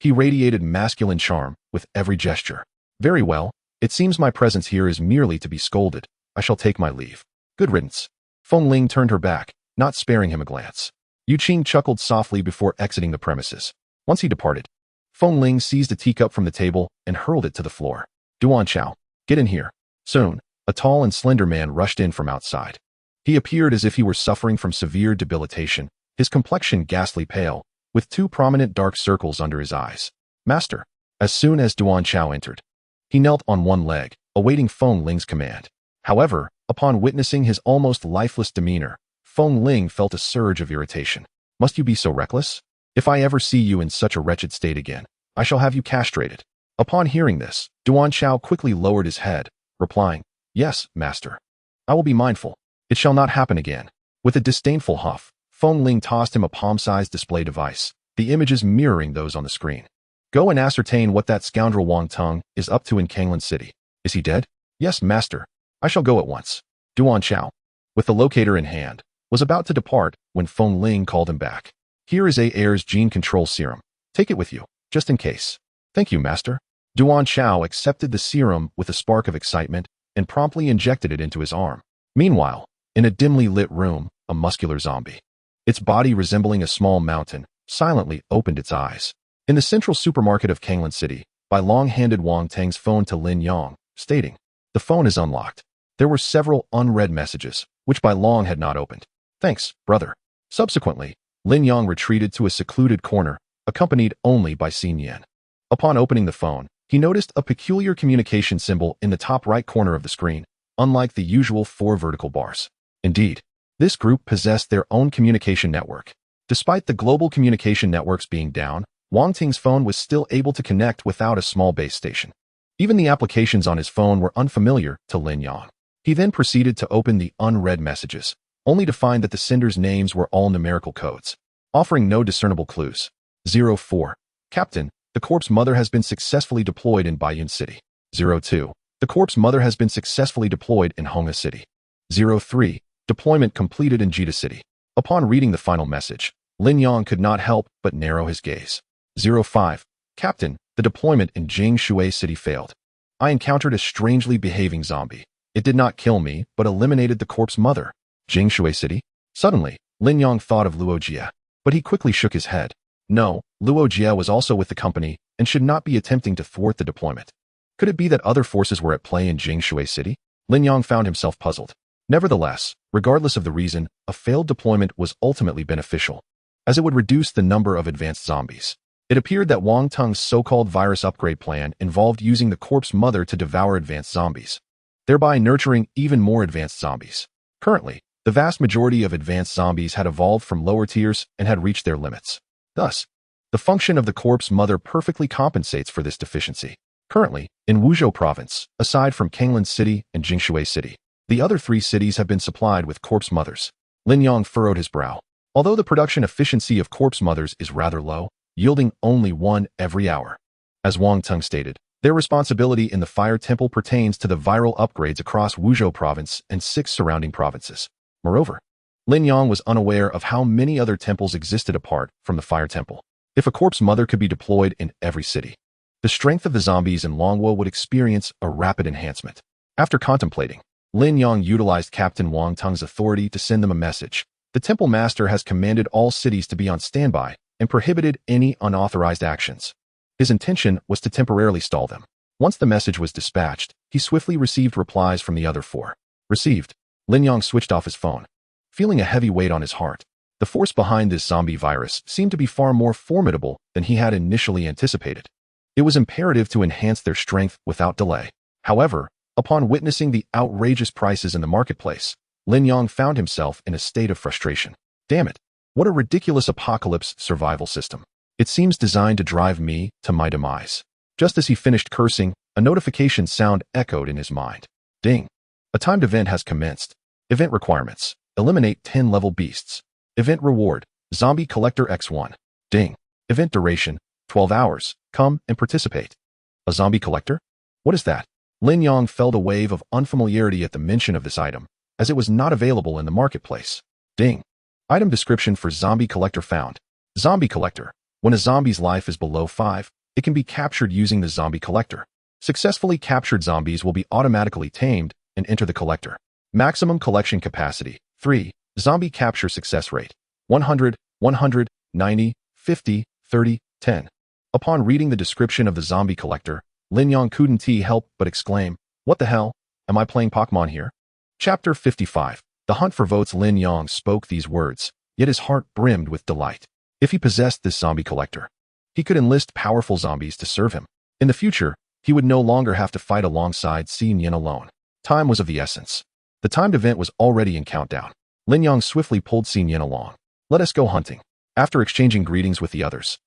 He radiated masculine charm with every gesture. Very well, It seems my presence here is merely to be scolded. I shall take my leave. Good riddance. Feng Ling turned her back, not sparing him a glance. Yu Qing chuckled softly before exiting the premises. Once he departed, Feng Ling seized a teacup from the table and hurled it to the floor. Duan Chao, get in here. Soon, a tall and slender man rushed in from outside. He appeared as if he were suffering from severe debilitation, his complexion ghastly pale, with 2 prominent dark circles under his eyes. Master. As soon as Duan Chao entered, he knelt on one leg, awaiting Feng Ling's command. However, upon witnessing his almost lifeless demeanor, Feng Ling felt a surge of irritation. Must you be so reckless? If I ever see you in such a wretched state again, I shall have you castrated. Upon hearing this, Duan Chao quickly lowered his head, replying, Yes, master. I will be mindful. It shall not happen again. With a disdainful huff, Feng Ling tossed him a palm-sized display device, the images mirroring those on the screen. Go and ascertain what that scoundrel Wang Teng is up to in Kanglan City. Is he dead? Yes, master. I shall go at once. Duan Chao, with the locator in hand, was about to depart when Feng Ling called him back. Here is A's gene control serum. Take it with you, just in case. Thank you, master. Duan Chao accepted the serum with a spark of excitement and promptly injected it into his arm. Meanwhile, in a dimly lit room, a muscular zombie, its body resembling a small mountain, silently opened its eyes. In the central supermarket of Kanglan City, Bai Long handed Wang Teng's phone to Lin Yang, stating, The phone is unlocked. There were several unread messages, which Bai Long had not opened. Thanks, brother. Subsequently, Lin Yang retreated to a secluded corner, accompanied only by Xin Yan. Upon opening the phone, he noticed a peculiar communication symbol in the top right corner of the screen, unlike the usual 4 vertical bars. Indeed, this group possessed their own communication network. Despite the global communication networks being down, Wang Ting's phone was still able to connect without a small base station. Even the applications on his phone were unfamiliar to Lin Yang. He then proceeded to open the unread messages, only to find that the senders' names were all numerical codes, offering no discernible clues. 04. Captain, the corpse mother has been successfully deployed in Baiyun City. 02. The corpse mother has been successfully deployed in Honghe City. 03. Deployment completed in Jita City. Upon reading the final message, Lin Yang could not help but narrow his gaze. 05. Captain, the deployment in Jingshui City failed. I encountered a strangely behaving zombie. It did not kill me, but eliminated the corpse mother. Jingshui City? Suddenly, Lin Yang thought of Luo Jie, but he quickly shook his head. No, Luo Jie was also with the company and should not be attempting to thwart the deployment. Could it be that other forces were at play in Jingshui City? Lin Yang found himself puzzled. Nevertheless, regardless of the reason, a failed deployment was ultimately beneficial, as it would reduce the number of advanced zombies. It appeared that Wang Teng's so-called virus upgrade plan involved using the corpse mother to devour advanced zombies, thereby nurturing even more advanced zombies. Currently, the vast majority of advanced zombies had evolved from lower tiers and had reached their limits. Thus, the function of the corpse mother perfectly compensates for this deficiency. Currently, in Wuzhou Province, aside from Kanglan City and Jingshui City, the other 3 cities have been supplied with corpse mothers. Lin Yang furrowed his brow. Although the production efficiency of corpse mothers is rather low, yielding only 1 every hour. As Wang Teng stated, their responsibility in the Fire Temple pertains to the viral upgrades across Wuzhou Province and 6 surrounding provinces. Moreover, Lin Yang was unaware of how many other temples existed apart from the Fire Temple. If a corpse mother could be deployed in every city, the strength of the zombies in Longwo would experience a rapid enhancement. After contemplating, Lin Yang utilized Captain Wang Teng's authority to send them a message. The temple master has commanded all cities to be on standby and prohibited any unauthorized actions. His intention was to temporarily stall them. Once the message was dispatched, he swiftly received replies from the other 4. Received. Lin Yang switched off his phone, feeling a heavy weight on his heart. The force behind this zombie virus seemed to be far more formidable than he had initially anticipated. It was imperative to enhance their strength without delay. However, upon witnessing the outrageous prices in the marketplace, Lin Yang found himself in a state of frustration. Damn it! What a ridiculous apocalypse survival system. It seems designed to drive me to my demise. Just as he finished cursing, a notification sound echoed in his mind. Ding! A timed event has commenced. Event requirements. Eliminate 10 level beasts. Event reward. Zombie Collector X1. Ding! Event duration. 12 hours. Come and participate. A zombie collector? What is that? Lin Yang felt a wave of unfamiliarity at the mention of this item, as it was not available in the marketplace. Ding! Item description for Zombie Collector found. Zombie Collector. When a zombie's life is below 5, it can be captured using the Zombie Collector. Successfully captured zombies will be automatically tamed and enter the collector. Maximum collection capacity, 3. Zombie capture success rate, 100, 100, 90, 50, 30, 10. Upon reading the description of the zombie collector, Lin Yong couldn't help but exclaim, "What the hell? Am I playing Pokemon here?" Chapter 55. The Hunt for Votes. Lin Yong spoke these words, yet his heart brimmed with delight. If he possessed this zombie collector, he could enlist powerful zombies to serve him. In the future, he would no longer have to fight alongside Xi Nian alone. Time was of the essence. The timed event was already in countdown. Lin Yong swiftly pulled Xi Nian along. "Let us go hunting." After exchanging greetings with the others,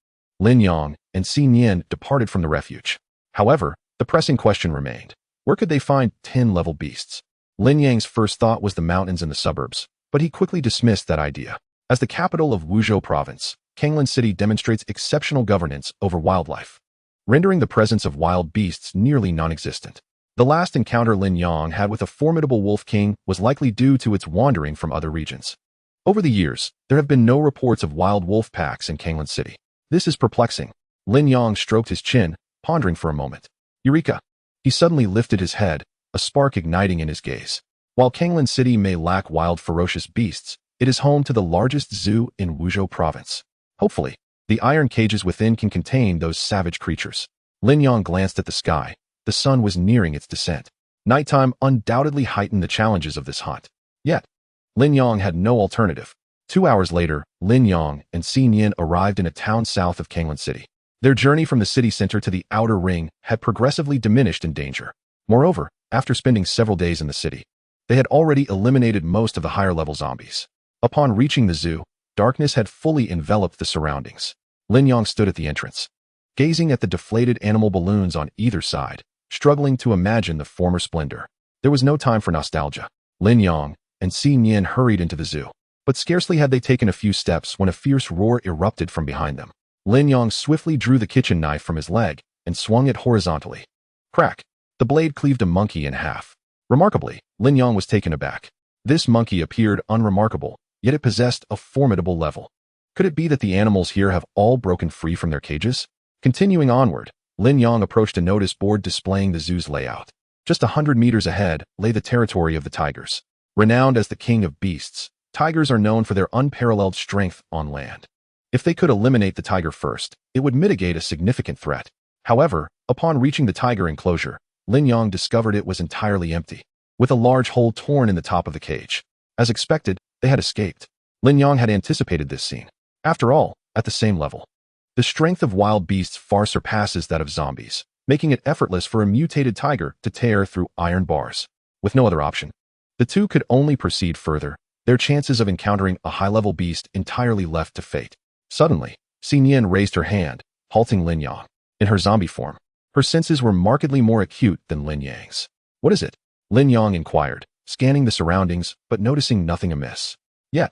Lin Yong and Xi Nian departed from the refuge. However, the pressing question remained. Where could they find 10-level beasts? Lin Yang's first thought was the mountains and the suburbs, but he quickly dismissed that idea. As the capital of Wuzhou Province, Kanglan City demonstrates exceptional governance over wildlife, rendering the presence of wild beasts nearly non-existent. The last encounter Lin Yong had with a formidable wolf king was likely due to its wandering from other regions. Over the years, there have been no reports of wild wolf packs in Kanglan City. This is perplexing. Lin Yong stroked his chin, pondering for a moment. Eureka! He suddenly lifted his head, a spark igniting in his gaze. While Kanglan City may lack wild ferocious beasts, it is home to the largest zoo in Wuzhou Province. Hopefully, the iron cages within can contain those savage creatures. Lin Yong glanced at the sky. The sun was nearing its descent. Nighttime undoubtedly heightened the challenges of this hunt. Yet, Lin Yong had no alternative. 2 hours later, Lin Yong and Xi Nian arrived in a town south of Kanglan City. Their journey from the city center to the outer ring had progressively diminished in danger. Moreover, after spending several days in the city, they had already eliminated most of the higher-level zombies. Upon reaching the zoo, darkness had fully enveloped the surroundings. Lin Yong stood at the entrance, gazing at the deflated animal balloons on either side, struggling to imagine the former splendor. There was no time for nostalgia. Lin Yong and Xi Nian hurried into the zoo, but scarcely had they taken a few steps when a fierce roar erupted from behind them. Lin Yong swiftly drew the kitchen knife from his leg and swung it horizontally. Crack! The blade cleaved a monkey in half. Remarkably, Lin Yong was taken aback. This monkey appeared unremarkable, yet it possessed a formidable level. Could it be that the animals here have all broken free from their cages? Continuing onward, Lin Yong approached a notice board displaying the zoo's layout. Just 100 meters ahead lay the territory of the tigers. Renowned as the king of beasts, tigers are known for their unparalleled strength on land. If they could eliminate the tiger first, it would mitigate a significant threat. However, upon reaching the tiger enclosure, Lin Yong discovered it was entirely empty, with a large hole torn in the top of the cage. As expected, they had escaped. Lin Yong had anticipated this scene. After all, at the same level, the strength of wild beasts far surpasses that of zombies, making it effortless for a mutated tiger to tear through iron bars. With no other option, the two could only proceed further, their chances of encountering a high-level beast entirely left to fate. Suddenly, Xi Nian raised her hand, halting Lin Yong. In her zombie form, her senses were markedly more acute than Lin Yang's. "What is it?" Lin Yong inquired, scanning the surroundings but noticing nothing amiss. Yet,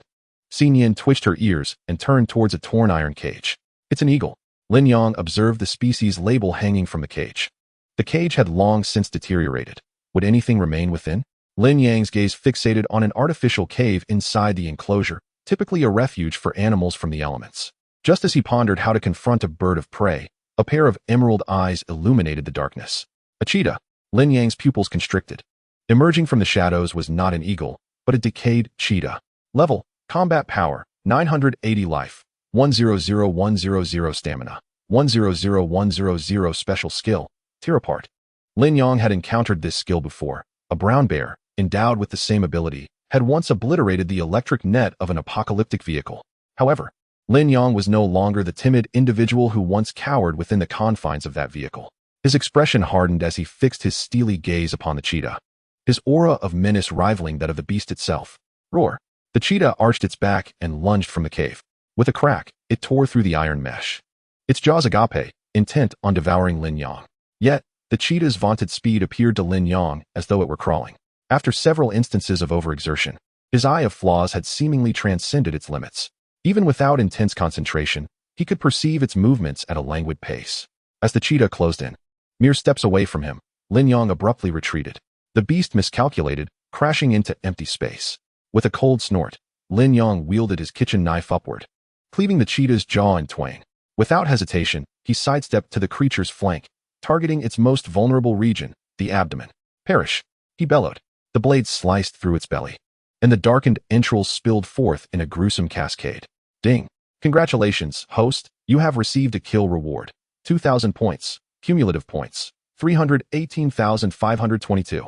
Xi Nian twitched her ears and turned towards a torn iron cage. "It's an eagle." Lin Yong observed the species label hanging from the cage. The cage had long since deteriorated. Would anything remain within? Lin Yang's gaze fixated on an artificial cave inside the enclosure, typically a refuge for animals from the elements. Just as he pondered how to confront a bird of prey, a pair of emerald eyes illuminated the darkness. A cheetah. Lin Yang's pupils constricted. Emerging from the shadows was not an eagle, but a decayed cheetah. Level, combat power, 980 life, 100100 stamina, 100100 special skill, tear apart. Lin Yong had encountered this skill before. A brown bear, endowed with the same ability, had once obliterated the electric net of an apocalyptic vehicle. However, Lin Yong was no longer the timid individual who once cowered within the confines of that vehicle. His expression hardened as he fixed his steely gaze upon the cheetah, his aura of menace rivaling that of the beast itself. Roar! The cheetah arched its back and lunged from the cave. With a crack, it tore through the iron mesh, its jaws agape, intent on devouring Lin Yong. Yet, the cheetah's vaunted speed appeared to Lin Yong as though it were crawling. After several instances of overexertion, his eye of flaws had seemingly transcended its limits. Even without intense concentration, he could perceive its movements at a languid pace. As the cheetah closed in, mere steps away from him, Lin Yong abruptly retreated. The beast miscalculated, crashing into empty space. With a cold snort, Lin Yong wielded his kitchen knife upward, cleaving the cheetah's jaw in twain. Without hesitation, he sidestepped to the creature's flank, targeting its most vulnerable region, the abdomen. Perish, he bellowed. The blade sliced through its belly, and the darkened entrails spilled forth in a gruesome cascade. Ding. Congratulations, host. You have received a kill reward. 2,000 points. Cumulative points. 318,522.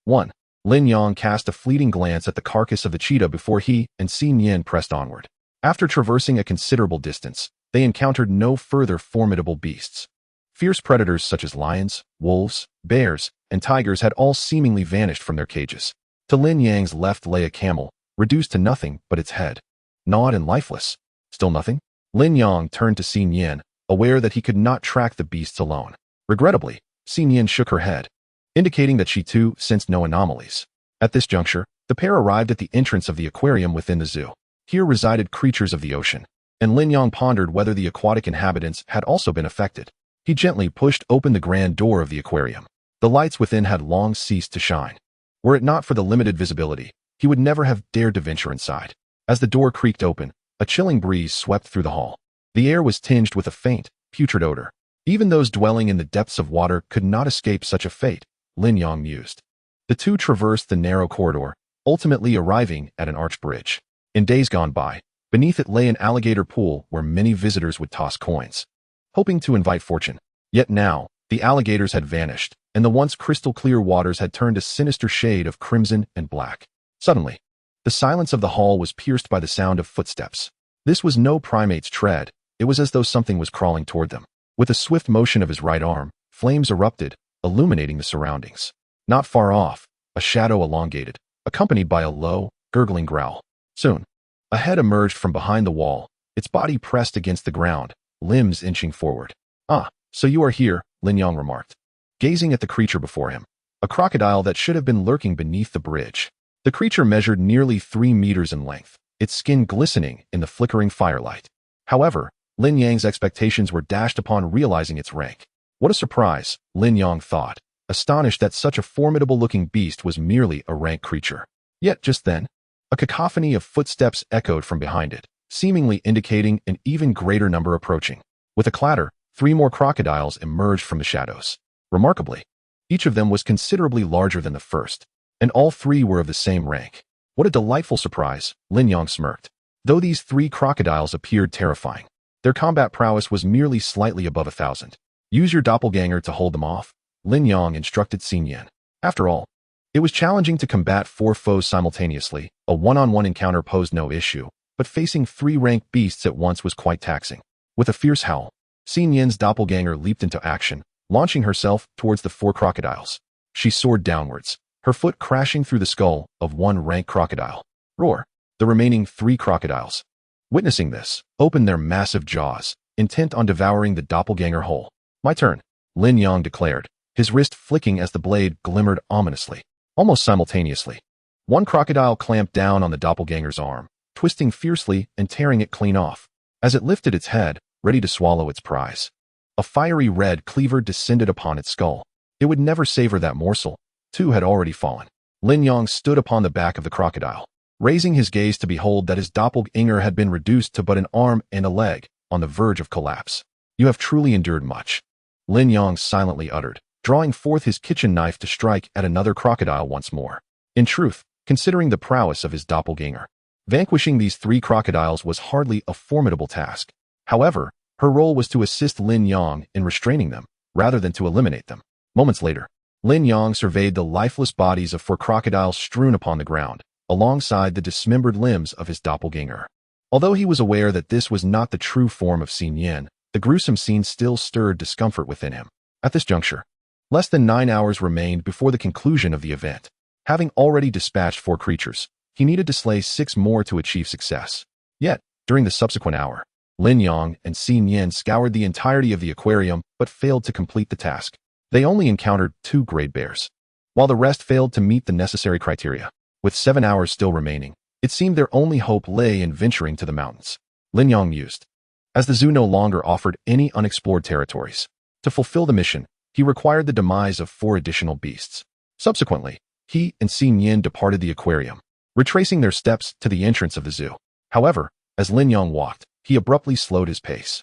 1. Lin Yang cast a fleeting glance at the carcass of the cheetah before he and Xin Yin pressed onward. After traversing a considerable distance, they encountered no further formidable beasts. Fierce predators such as lions, wolves, bears, and tigers had all seemingly vanished from their cages. To Lin Yang's left lay a camel, reduced to nothing but its head. Gnawed and lifeless. Still nothing? Lin Yang turned to Xin Yin, aware that he could not track the beasts alone. Regrettably, Xin Yin shook her head, indicating that she too sensed no anomalies. At this juncture, the pair arrived at the entrance of the aquarium within the zoo. Here resided creatures of the ocean, and Lin Yang pondered whether the aquatic inhabitants had also been affected. He gently pushed open the grand door of the aquarium. The lights within had long ceased to shine. Were it not for the limited visibility, he would never have dared to venture inside. As the door creaked open, a chilling breeze swept through the hall. The air was tinged with a faint, putrid odor. Even those dwelling in the depths of water could not escape such a fate, Lin Yang mused. The two traversed the narrow corridor, ultimately arriving at an arched bridge. In days gone by, beneath it lay an alligator pool where many visitors would toss coins, hoping to invite fortune. Yet now, the alligators had vanished, and the once crystal-clear waters had turned a sinister shade of crimson and black. Suddenly, the silence of the hall was pierced by the sound of footsteps. This was no primate's tread. It was as though something was crawling toward them. With a swift motion of his right arm, flames erupted, illuminating the surroundings. Not far off, a shadow elongated, accompanied by a low, gurgling growl. Soon, a head emerged from behind the wall, its body pressed against the ground, limbs inching forward. Ah, so you are here, Lin Yang remarked, gazing at the creature before him, a crocodile that should have been lurking beneath the bridge. The creature measured nearly 3 meters in length, its skin glistening in the flickering firelight. However, Lin Yang's expectations were dashed upon realizing its rank. What a surprise, Lin Yang thought, astonished that such a formidable-looking beast was merely a rank creature. Yet just then, a cacophony of footsteps echoed from behind it, seemingly indicating an even greater number approaching. With a clatter, 3 more crocodiles emerged from the shadows. Remarkably, each of them was considerably larger than the first, and all 3 were of the same rank. What a delightful surprise, Lin Yang smirked. Though these 3 crocodiles appeared terrifying, their combat prowess was merely slightly above 1,000. Use your doppelganger to hold them off, Lin Yang instructed Xin Yin. After all, it was challenging to combat 4 foes simultaneously. A one-on-one encounter posed no issue, but facing 3 ranked beasts at once was quite taxing. With a fierce howl, Xin Yin's doppelganger leaped into action, launching herself towards the 4 crocodiles. She soared downwards, her foot crashing through the skull of one rank crocodile. Roar! The remaining 3 crocodiles, witnessing this, opened their massive jaws, intent on devouring the doppelganger whole. My turn, Lin Yang declared, his wrist flicking as the blade glimmered ominously. Almost simultaneously, one crocodile clamped down on the doppelganger's arm, twisting fiercely and tearing it clean off. As it lifted its head, ready to swallow its prize, a fiery red cleaver descended upon its skull. It would never savor that morsel. 2 had already fallen. Lin Yang stood upon the back of the crocodile, raising his gaze to behold that his doppelganger had been reduced to but an arm and a leg, on the verge of collapse. You have truly endured much, Lin Yang silently uttered, drawing forth his kitchen knife to strike at another crocodile once more. In truth, considering the prowess of his doppelganger, vanquishing these 3 crocodiles was hardly a formidable task. However, her role was to assist Lin Yang in restraining them, rather than to eliminate them. Moments later, Lin Yang surveyed the lifeless bodies of 4 crocodiles strewn upon the ground, alongside the dismembered limbs of his doppelganger. Although he was aware that this was not the true form of Xin Yin, the gruesome scene still stirred discomfort within him. At this juncture, less than 9 hours remained before the conclusion of the event. Having already dispatched 4 creatures, he needed to slay 6 more to achieve success. Yet, during the subsequent hour, Lin Yang and Xin Yin scoured the entirety of the aquarium but failed to complete the task. They only encountered 2 great bears, while the rest failed to meet the necessary criteria. With 7 hours still remaining, it seemed their only hope lay in venturing to the mountains. Lin Yang mused, as the zoo no longer offered any unexplored territories. To fulfill the mission, he required the demise of 4 additional beasts. Subsequently, he and Xin Yin departed the aquarium, retracing their steps to the entrance of the zoo. However, as Lin Yang walked, he abruptly slowed his pace.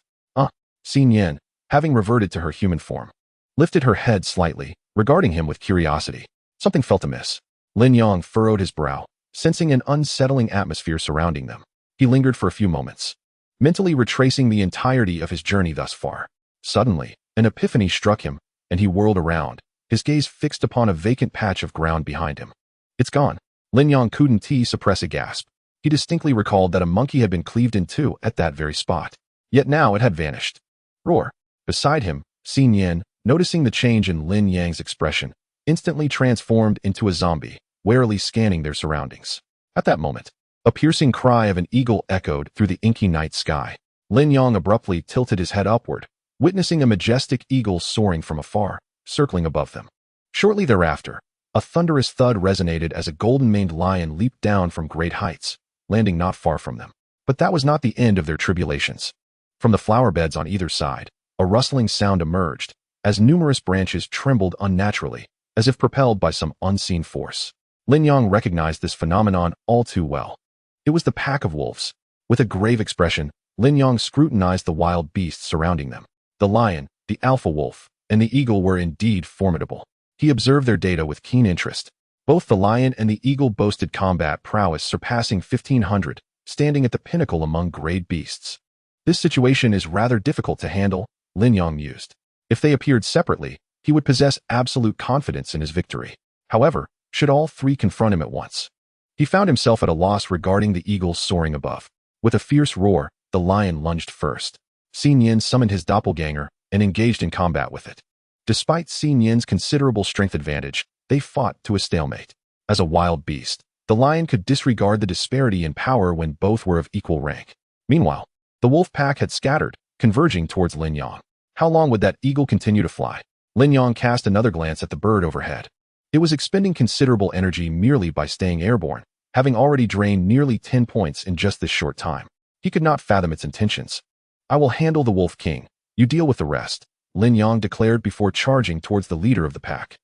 Xin Yin, having reverted to her human form, lifted her head slightly, regarding him with curiosity. Something felt amiss. Lin Yong furrowed his brow, sensing an unsettling atmosphere surrounding them. He lingered for a few moments, mentally retracing the entirety of his journey thus far. Suddenly, an epiphany struck him, and he whirled around, his gaze fixed upon a vacant patch of ground behind him. It's gone. Lin Yong couldn't suppress a gasp. He distinctly recalled that a monkey had been cleaved in two at that very spot. Yet now it had vanished. Roar. Beside him, Xin Yan, noticing the change in Lin Yang's expression, instantly transformed into a zombie, warily scanning their surroundings. At that moment, a piercing cry of an eagle echoed through the inky night sky. Lin Yong abruptly tilted his head upward, witnessing a majestic eagle soaring from afar, circling above them. Shortly thereafter, a thunderous thud resonated as a golden-maned lion leaped down from great heights, landing not far from them. But that was not the end of their tribulations. From the flower beds on either side, a rustling sound emerged, as numerous branches trembled unnaturally, as if propelled by some unseen force. Lin Yong recognized this phenomenon all too well. It was the pack of wolves. With a grave expression, Lin Yong scrutinized the wild beasts surrounding them. The lion, the alpha wolf, and the eagle were indeed formidable. He observed their data with keen interest. Both the lion and the eagle boasted combat prowess surpassing 1,500, standing at the pinnacle among great beasts. This situation is rather difficult to handle, Lin Yong mused. If they appeared separately, he would possess absolute confidence in his victory. However, should all three confront him at once? He found himself at a loss regarding the eagle soaring above. With a fierce roar, the lion lunged first. Xin Yan summoned his doppelganger and engaged in combat with it. Despite Xin Yan's considerable strength advantage, they fought to a stalemate. As a wild beast, the lion could disregard the disparity in power when both were of equal rank. Meanwhile, the wolf pack had scattered, converging towards Lin Yong. How long would that eagle continue to fly? Lin Yong cast another glance at the bird overhead. It was expending considerable energy merely by staying airborne, having already drained nearly 10 points in just this short time. He could not fathom its intentions. I will handle the Wolf King. You deal with the rest, Lin Yong declared before charging towards the leader of the pack.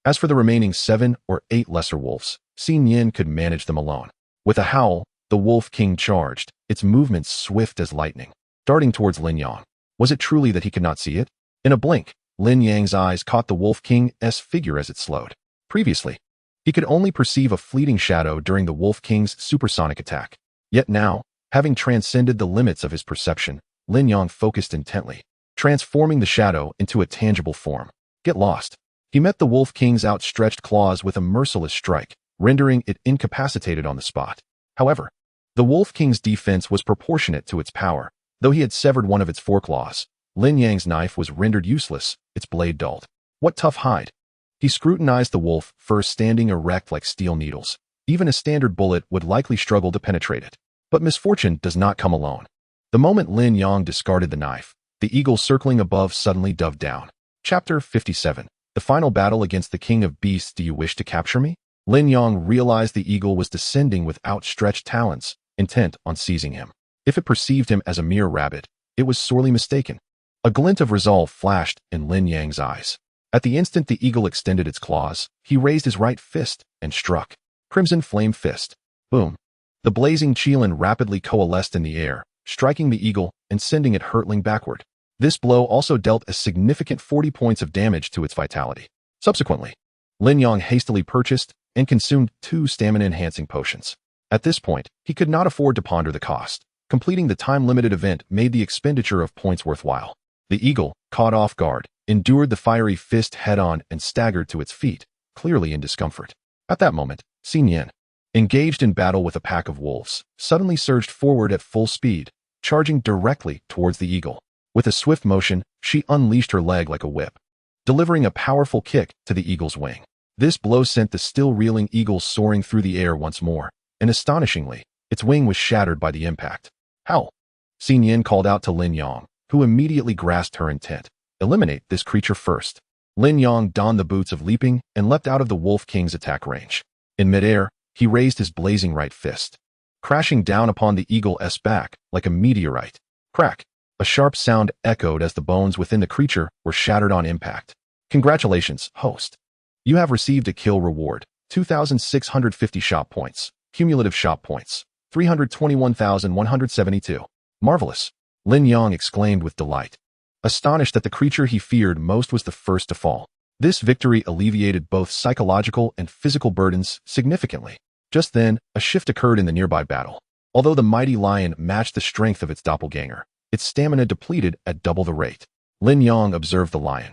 As for the remaining 7 or 8 lesser wolves, Xin Yan could manage them alone. With a howl, the Wolf King charged, its movements swift as lightning, darting towards Lin Yong. Was it truly that he could not see it? In a blink, Lin Yang's eyes caught the Wolf King's figure as it slowed. Previously, he could only perceive a fleeting shadow during the Wolf King's supersonic attack. Yet now, having transcended the limits of his perception, Lin Yong focused intently, transforming the shadow into a tangible form. Get lost. He met the Wolf King's outstretched claws with a merciless strike, rendering it incapacitated on the spot. However, the Wolf King's defense was proportionate to its power. Though he had severed one of its foreclaws, Lin Yang's knife was rendered useless, its blade dulled. What tough hide! He scrutinized the wolf, first standing erect like steel needles. Even a standard bullet would likely struggle to penetrate it. But misfortune does not come alone. The moment Lin Yong discarded the knife, the eagle circling above suddenly dove down. Chapter 57. The final battle against the king of beasts. Do you wish to capture me? Lin Yong realized the eagle was descending with outstretched talons, intent on seizing him. If it perceived him as a mere rabbit, it was sorely mistaken. A glint of resolve flashed in Lin Yang's eyes. At the instant the eagle extended its claws, he raised his right fist and struck. Crimson Flame Fist. Boom. The blazing qilin rapidly coalesced in the air, striking the eagle and sending it hurtling backward. This blow also dealt a significant 40 points of damage to its vitality. Subsequently, Lin Yong hastily purchased and consumed 2 stamina-enhancing potions. At this point, he could not afford to ponder the cost. Completing the time-limited event made the expenditure of points worthwhile. The eagle, caught off guard, endured the fiery fist head-on and staggered to its feet, clearly in discomfort. At that moment, Xin Yan, engaged in battle with a pack of wolves, suddenly surged forward at full speed, charging directly towards the eagle. With a swift motion, she unleashed her leg like a whip, delivering a powerful kick to the eagle's wing. This blow sent the still-reeling eagle soaring through the air once more, and astonishingly, its wing was shattered by the impact. Howl! Xin Yan called out to Lin Yong, who immediately grasped her intent. Eliminate this creature first. Lin Yong donned the boots of leaping and leapt out of the Wolf King's attack range. In midair, he raised his blazing right fist, crashing down upon the eagle's back like a meteorite. Crack! A sharp sound echoed as the bones within the creature were shattered on impact. Congratulations, host. You have received a kill reward, 2,650 shop points. Cumulative shop points, 321,172. Marvelous, Lin Yong exclaimed with delight. astonished that the creature he feared most was the first to fall. This victory alleviated both psychological and physical burdens significantly. Just then, a shift occurred in the nearby battle. Although the mighty lion matched the strength of its doppelganger, its stamina depleted at double the rate. Lin Yong observed the lion.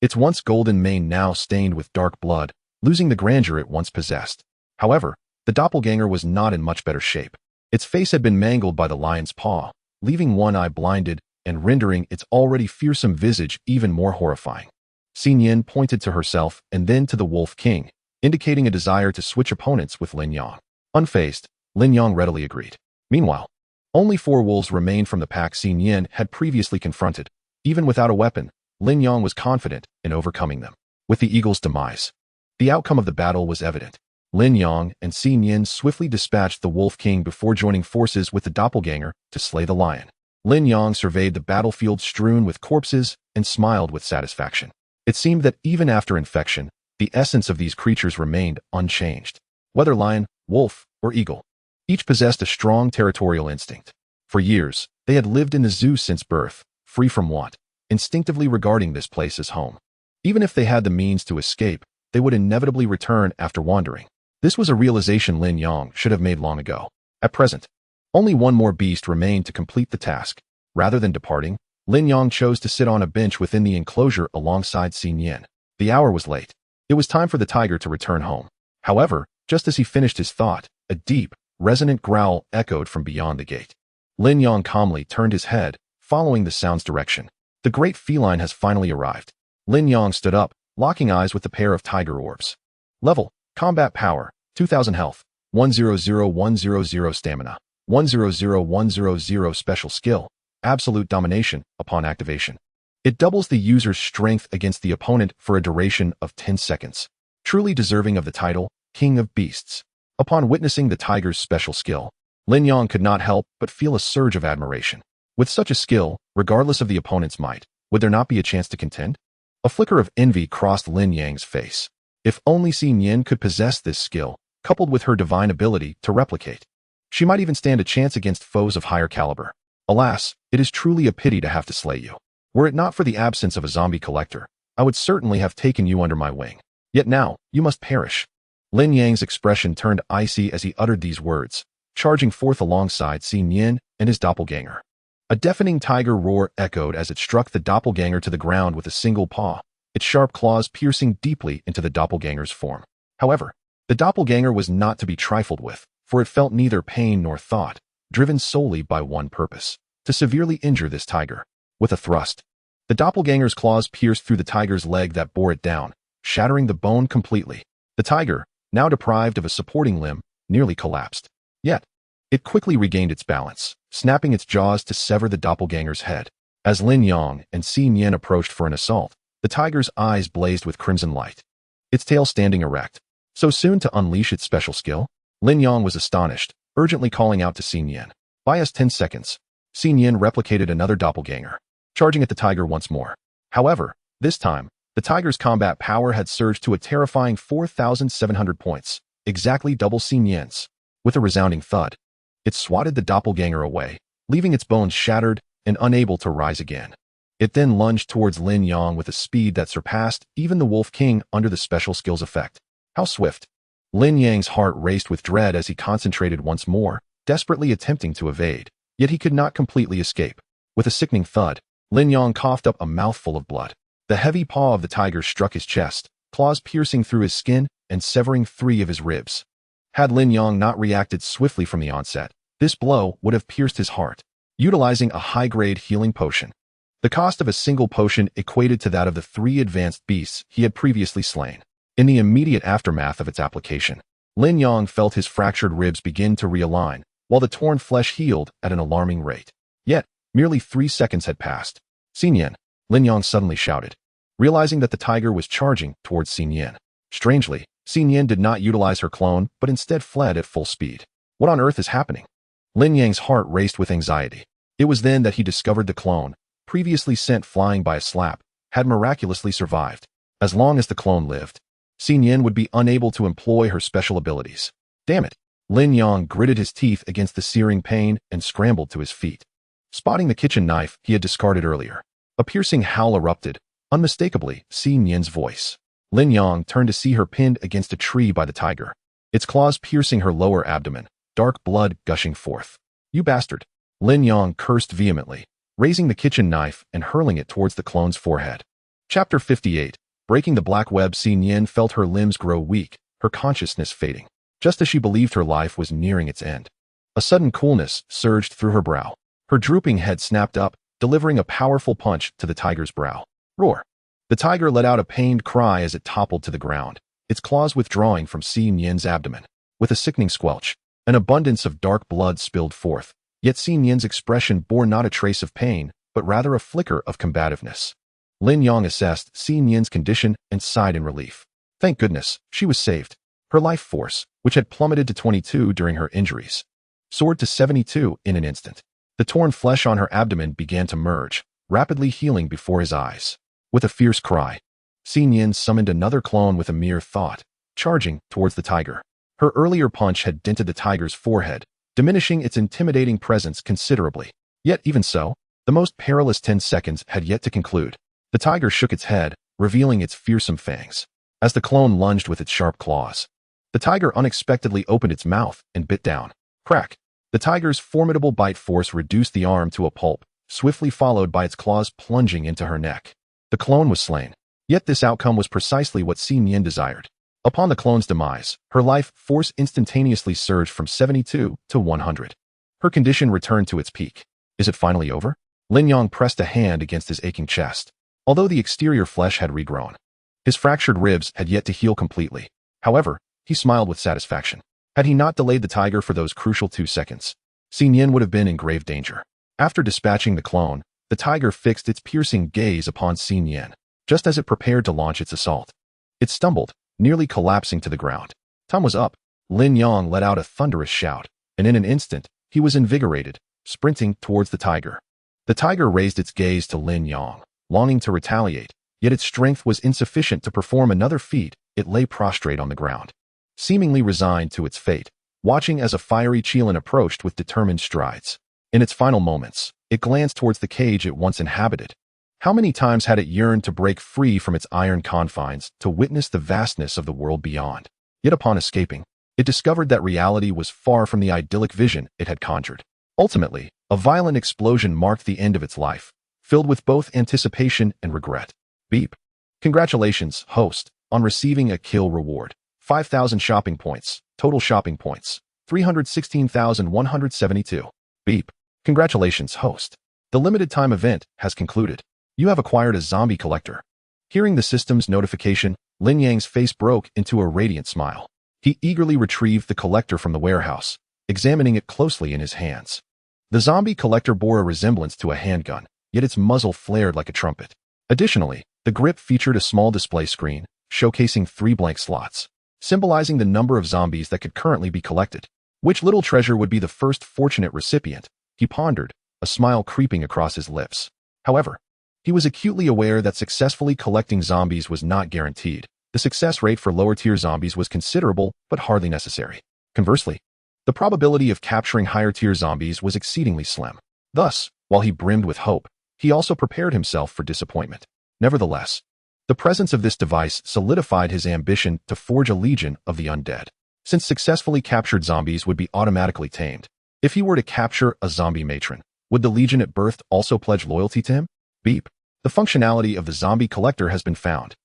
Its once golden mane now stained with dark blood, losing the grandeur it once possessed. However, the doppelganger was not in much better shape. Its face had been mangled by the lion's paw, leaving one eye blinded and rendering its already fearsome visage even more horrifying. Xin Yin pointed to herself and then to the Wolf King, indicating a desire to switch opponents with Lin Yong. Unfazed, Lin Yong readily agreed. Meanwhile, only 4 wolves remained from the pack Xin Yin had previously confronted. Even without a weapon, Lin Yong was confident in overcoming them. With the eagle's demise, the outcome of the battle was evident. Lin Yong and Xin Yin swiftly dispatched the Wolf King before joining forces with the doppelganger to slay the lion. Lin Yong surveyed the battlefield strewn with corpses and smiled with satisfaction. It seemed that even after infection, the essence of these creatures remained unchanged. Whether lion, wolf, or eagle, each possessed a strong territorial instinct. For years, they had lived in the zoo since birth, free from want, instinctively regarding this place as home. Even if they had the means to escape, they would inevitably return after wandering. This was a realization Lin Yong should have made long ago. At present, only one more beast remained to complete the task. Rather than departing, Lin Yong chose to sit on a bench within the enclosure alongside Xin Yin. The hour was late. It was time for the tiger to return home. However, just as he finished his thought, a deep, resonant growl echoed from beyond the gate. Lin Yong calmly turned his head, following the sound's direction. The great feline has finally arrived. Lin Yong stood up, locking eyes with the pair of tiger orbs. Level: Combat Power, 2000 Health, 100100 Stamina, 100100 Special Skill, Absolute Domination upon activation. It doubles the user's strength against the opponent for a duration of 10 seconds. Truly deserving of the title, King of Beasts. Upon witnessing the tiger's special skill, Lin Yong could not help but feel a surge of admiration. With such a skill, regardless of the opponent's might, would there not be a chance to contend? A flicker of envy crossed Lin Yang's face. If only Xin Yin could possess this skill, coupled with her divine ability to replicate, she might even stand a chance against foes of higher caliber. Alas, it is truly a pity to have to slay you. Were it not for the absence of a zombie collector, I would certainly have taken you under my wing. Yet now, you must perish. Lin Yang's expression turned icy as he uttered these words, charging forth alongside Xin Yin and his doppelganger. A deafening tiger roar echoed as it struck the doppelganger to the ground with a single paw, its sharp claws piercing deeply into the doppelganger's form. However, the doppelganger was not to be trifled with, for it felt neither pain nor thought, driven solely by one purpose: to severely injure this tiger. With a thrust, the doppelganger's claws pierced through the tiger's leg that bore it down, shattering the bone completely. The tiger, now deprived of a supporting limb, nearly collapsed. Yet, it quickly regained its balance, snapping its jaws to sever the doppelganger's head. As Lin Yong and Xin Yin approached for an assault, the tiger's eyes blazed with crimson light, its tail standing erect. So soon to unleash its special skill? Lin Yong was astonished, urgently calling out to Xin Yin. Buy us 10 seconds. Xin Yin replicated another doppelganger, charging at the tiger once more. However, this time, the tiger's combat power had surged to a terrifying 4,700 points, exactly double Xin Yin's. With a resounding thud, it swatted the doppelganger away, leaving its bones shattered and unable to rise again. It then lunged towards Lin Yong with a speed that surpassed even the Wolf King under the special skill's effect. How swift! Lin Yang's heart raced with dread as he concentrated once more, desperately attempting to evade. Yet he could not completely escape. With a sickening thud, Lin Yong coughed up a mouthful of blood. The heavy paw of the tiger struck his chest, claws piercing through his skin and severing 3 of his ribs. Had Lin Yong not reacted swiftly from the onset, this blow would have pierced his heart. Utilizing a high-grade healing potion, the cost of a single potion equated to that of the 3 advanced beasts he had previously slain. In the immediate aftermath of its application, Lin Yong felt his fractured ribs begin to realign, while the torn flesh healed at an alarming rate. Yet, merely 3 seconds had passed. Xin Yin, Lin Yong suddenly shouted, realizing that the tiger was charging towards Xin Yin. Strangely, Xin Yin did not utilize her clone, but instead fled at full speed. What on earth is happening? Lin Yang's heart raced with anxiety. It was then that he discovered the clone, previously sent flying by a slap, had miraculously survived. As long as the clone lived, Xin Yin would be unable to employ her special abilities. Damn it! Lin Yong gritted his teeth against the searing pain and scrambled to his feet. Spotting the kitchen knife he had discarded earlier, A piercing howl erupted, unmistakably Xi Nian's voice. Lin Yang turned to see her pinned against a tree by the tiger, its claws piercing her lower abdomen, dark blood gushing forth. "You bastard!" Lin Yang cursed vehemently, raising the kitchen knife and hurling it towards the clone's forehead. Chapter 58. Breaking the black web. Xi Nian felt her limbs grow weak, her consciousness fading. Just as she believed her life was nearing its end, a sudden coolness surged through her brow. Her drooping head snapped up, delivering a powerful punch to the tiger's brow. Roar! The tiger let out a pained cry as it toppled to the ground, its claws withdrawing from Xi Nian's abdomen. With a sickening squelch, an abundance of dark blood spilled forth, yet Xi Nian's expression bore not a trace of pain, but rather a flicker of combativeness. Lin Yang assessed Xi Nian's condition and sighed in relief. Thank goodness, she was saved. Her life force, which had plummeted to 22 during her injuries, soared to 72 in an instant. The torn flesh on her abdomen began to merge, rapidly healing before his eyes. With a fierce cry, Xi Nian summoned another clone with a mere thought, charging towards the tiger. Her earlier punch had dented the tiger's forehead, diminishing its intimidating presence considerably. Yet even so, the most perilous 10 seconds had yet to conclude. The tiger shook its head, revealing its fearsome fangs. As the clone lunged with its sharp claws, the tiger unexpectedly opened its mouth and bit down. Crack! The tiger's formidable bite force reduced the arm to a pulp, swiftly followed by its claws plunging into her neck. The clone was slain. Yet this outcome was precisely what Xi Nian desired. Upon the clone's demise, her life force instantaneously surged from 72 to 100. Her condition returned to its peak. Is it finally over? Lin Yang pressed a hand against his aching chest. Although the exterior flesh had regrown, his fractured ribs had yet to heal completely. However, he smiled with satisfaction. Had he not delayed the tiger for those crucial 2 seconds, Xi Nian would have been in grave danger. After dispatching the clone, the tiger fixed its piercing gaze upon Xi Nian, just as it prepared to launch its assault. It stumbled, nearly collapsing to the ground. Time was up. Lin Yang let out a thunderous shout, and in an instant, he was invigorated, sprinting towards the tiger. The tiger raised its gaze to Lin Yang, longing to retaliate, yet its strength was insufficient to perform another feat. It lay prostrate on the ground, seemingly resigned to its fate, watching as a fiery Qilin approached with determined strides. In its final moments, it glanced towards the cage it once inhabited. How many times had it yearned to break free from its iron confines to witness the vastness of the world beyond? Yet upon escaping, it discovered that reality was far from the idyllic vision it had conjured. Ultimately, a violent explosion marked the end of its life, filled with both anticipation and regret. Beep. Congratulations, host, on receiving a kill reward. 5,000 shopping points. Total shopping points, 316,172. Beep. Congratulations, host. The limited time event has concluded. You have acquired a zombie collector. Hearing the system's notification, Lin Yang's face broke into a radiant smile. He eagerly retrieved the collector from the warehouse, examining it closely in his hands. The zombie collector bore a resemblance to a handgun, yet its muzzle flared like a trumpet. Additionally, the grip featured a small display screen, showcasing 3 blank slots, symbolizing the number of zombies that could currently be collected. Which little treasure would be the first fortunate recipient? He pondered, a smile creeping across his lips. However, he was acutely aware that successfully collecting zombies was not guaranteed. The success rate for lower-tier zombies was considerable, but hardly necessary. Conversely, the probability of capturing higher-tier zombies was exceedingly slim. Thus, while he brimmed with hope, he also prepared himself for disappointment. Nevertheless, the presence of this device solidified his ambition to forge a legion of the undead, since successfully captured zombies would be automatically tamed. If he were to capture a zombie matron, would the legion at birth also pledge loyalty to him? Beep. The functionality of the zombie collector has been found.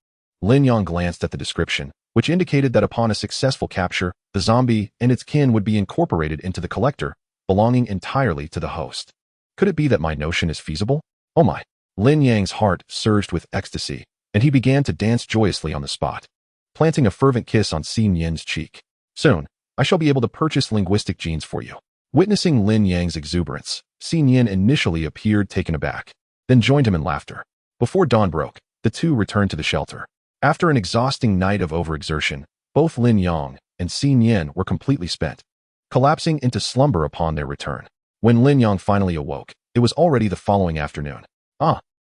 Lin Yang glanced at the description, which indicated that upon a successful capture, the zombie and its kin would be incorporated into the collector, belonging entirely to the host. Could it be that my notion is feasible? Oh my! Lin Yang's heart surged with ecstasy, and he began to dance joyously on the spot, planting a fervent kiss on Xi Nian's cheek. Soon, I shall be able to purchase linguistic genes for you. Witnessing Lin Yang's exuberance, Xi Nian initially appeared taken aback, then joined him in laughter. Before dawn broke, the two returned to the shelter. After an exhausting night of overexertion, both Lin Yang and Xi Nian were completely spent, collapsing into slumber upon their return. When Lin Yang finally awoke, it was already the following afternoon.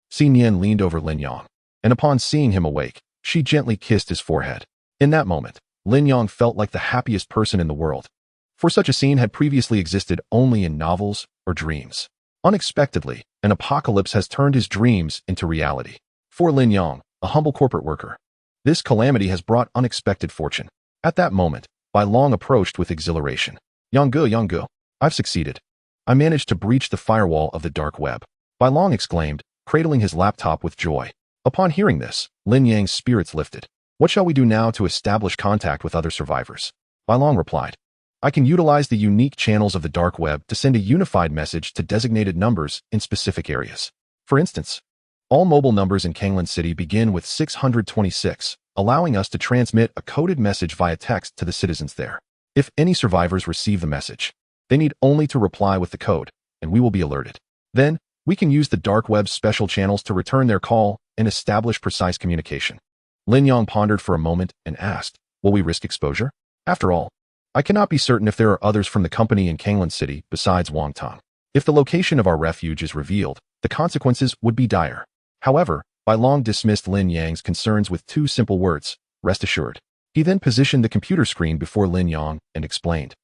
Xi Nian leaned over Lin Yang, and upon seeing him awake, she gently kissed his forehead. In that moment, Lin Yang felt like the happiest person in the world, for such a scene had previously existed only in novels or dreams. Unexpectedly, an apocalypse has turned his dreams into reality. For Lin Yang, a humble corporate worker, this calamity has brought unexpected fortune. At that moment, Bai Long approached with exhilaration. Yang Gu, I've succeeded. I managed to breach the firewall of the dark web. Bai Long exclaimed, cradling his laptop with joy. Upon hearing this, Lin Yang's spirits lifted. What shall we do now to establish contact with other survivors? Bai Long replied. I can utilize the unique channels of the dark web to send a unified message to designated numbers in specific areas. For instance, all mobile numbers in Kanglan City begin with 626, allowing us to transmit a coded message via text to the citizens there. If any survivors receive the message, they need only to reply with the code, and we will be alerted. Then, we can use the dark web's special channels to return their call and establish precise communication. Lin Yang pondered for a moment and asked, will we risk exposure? After all, I cannot be certain if there are others from the company in Kanglan City besides Wang Tong. If the location of our refuge is revealed, the consequences would be dire. However, Bai Long dismissed Lin Yang's concerns with two simple words, rest assured. He then positioned the computer screen before Lin Yang and explained.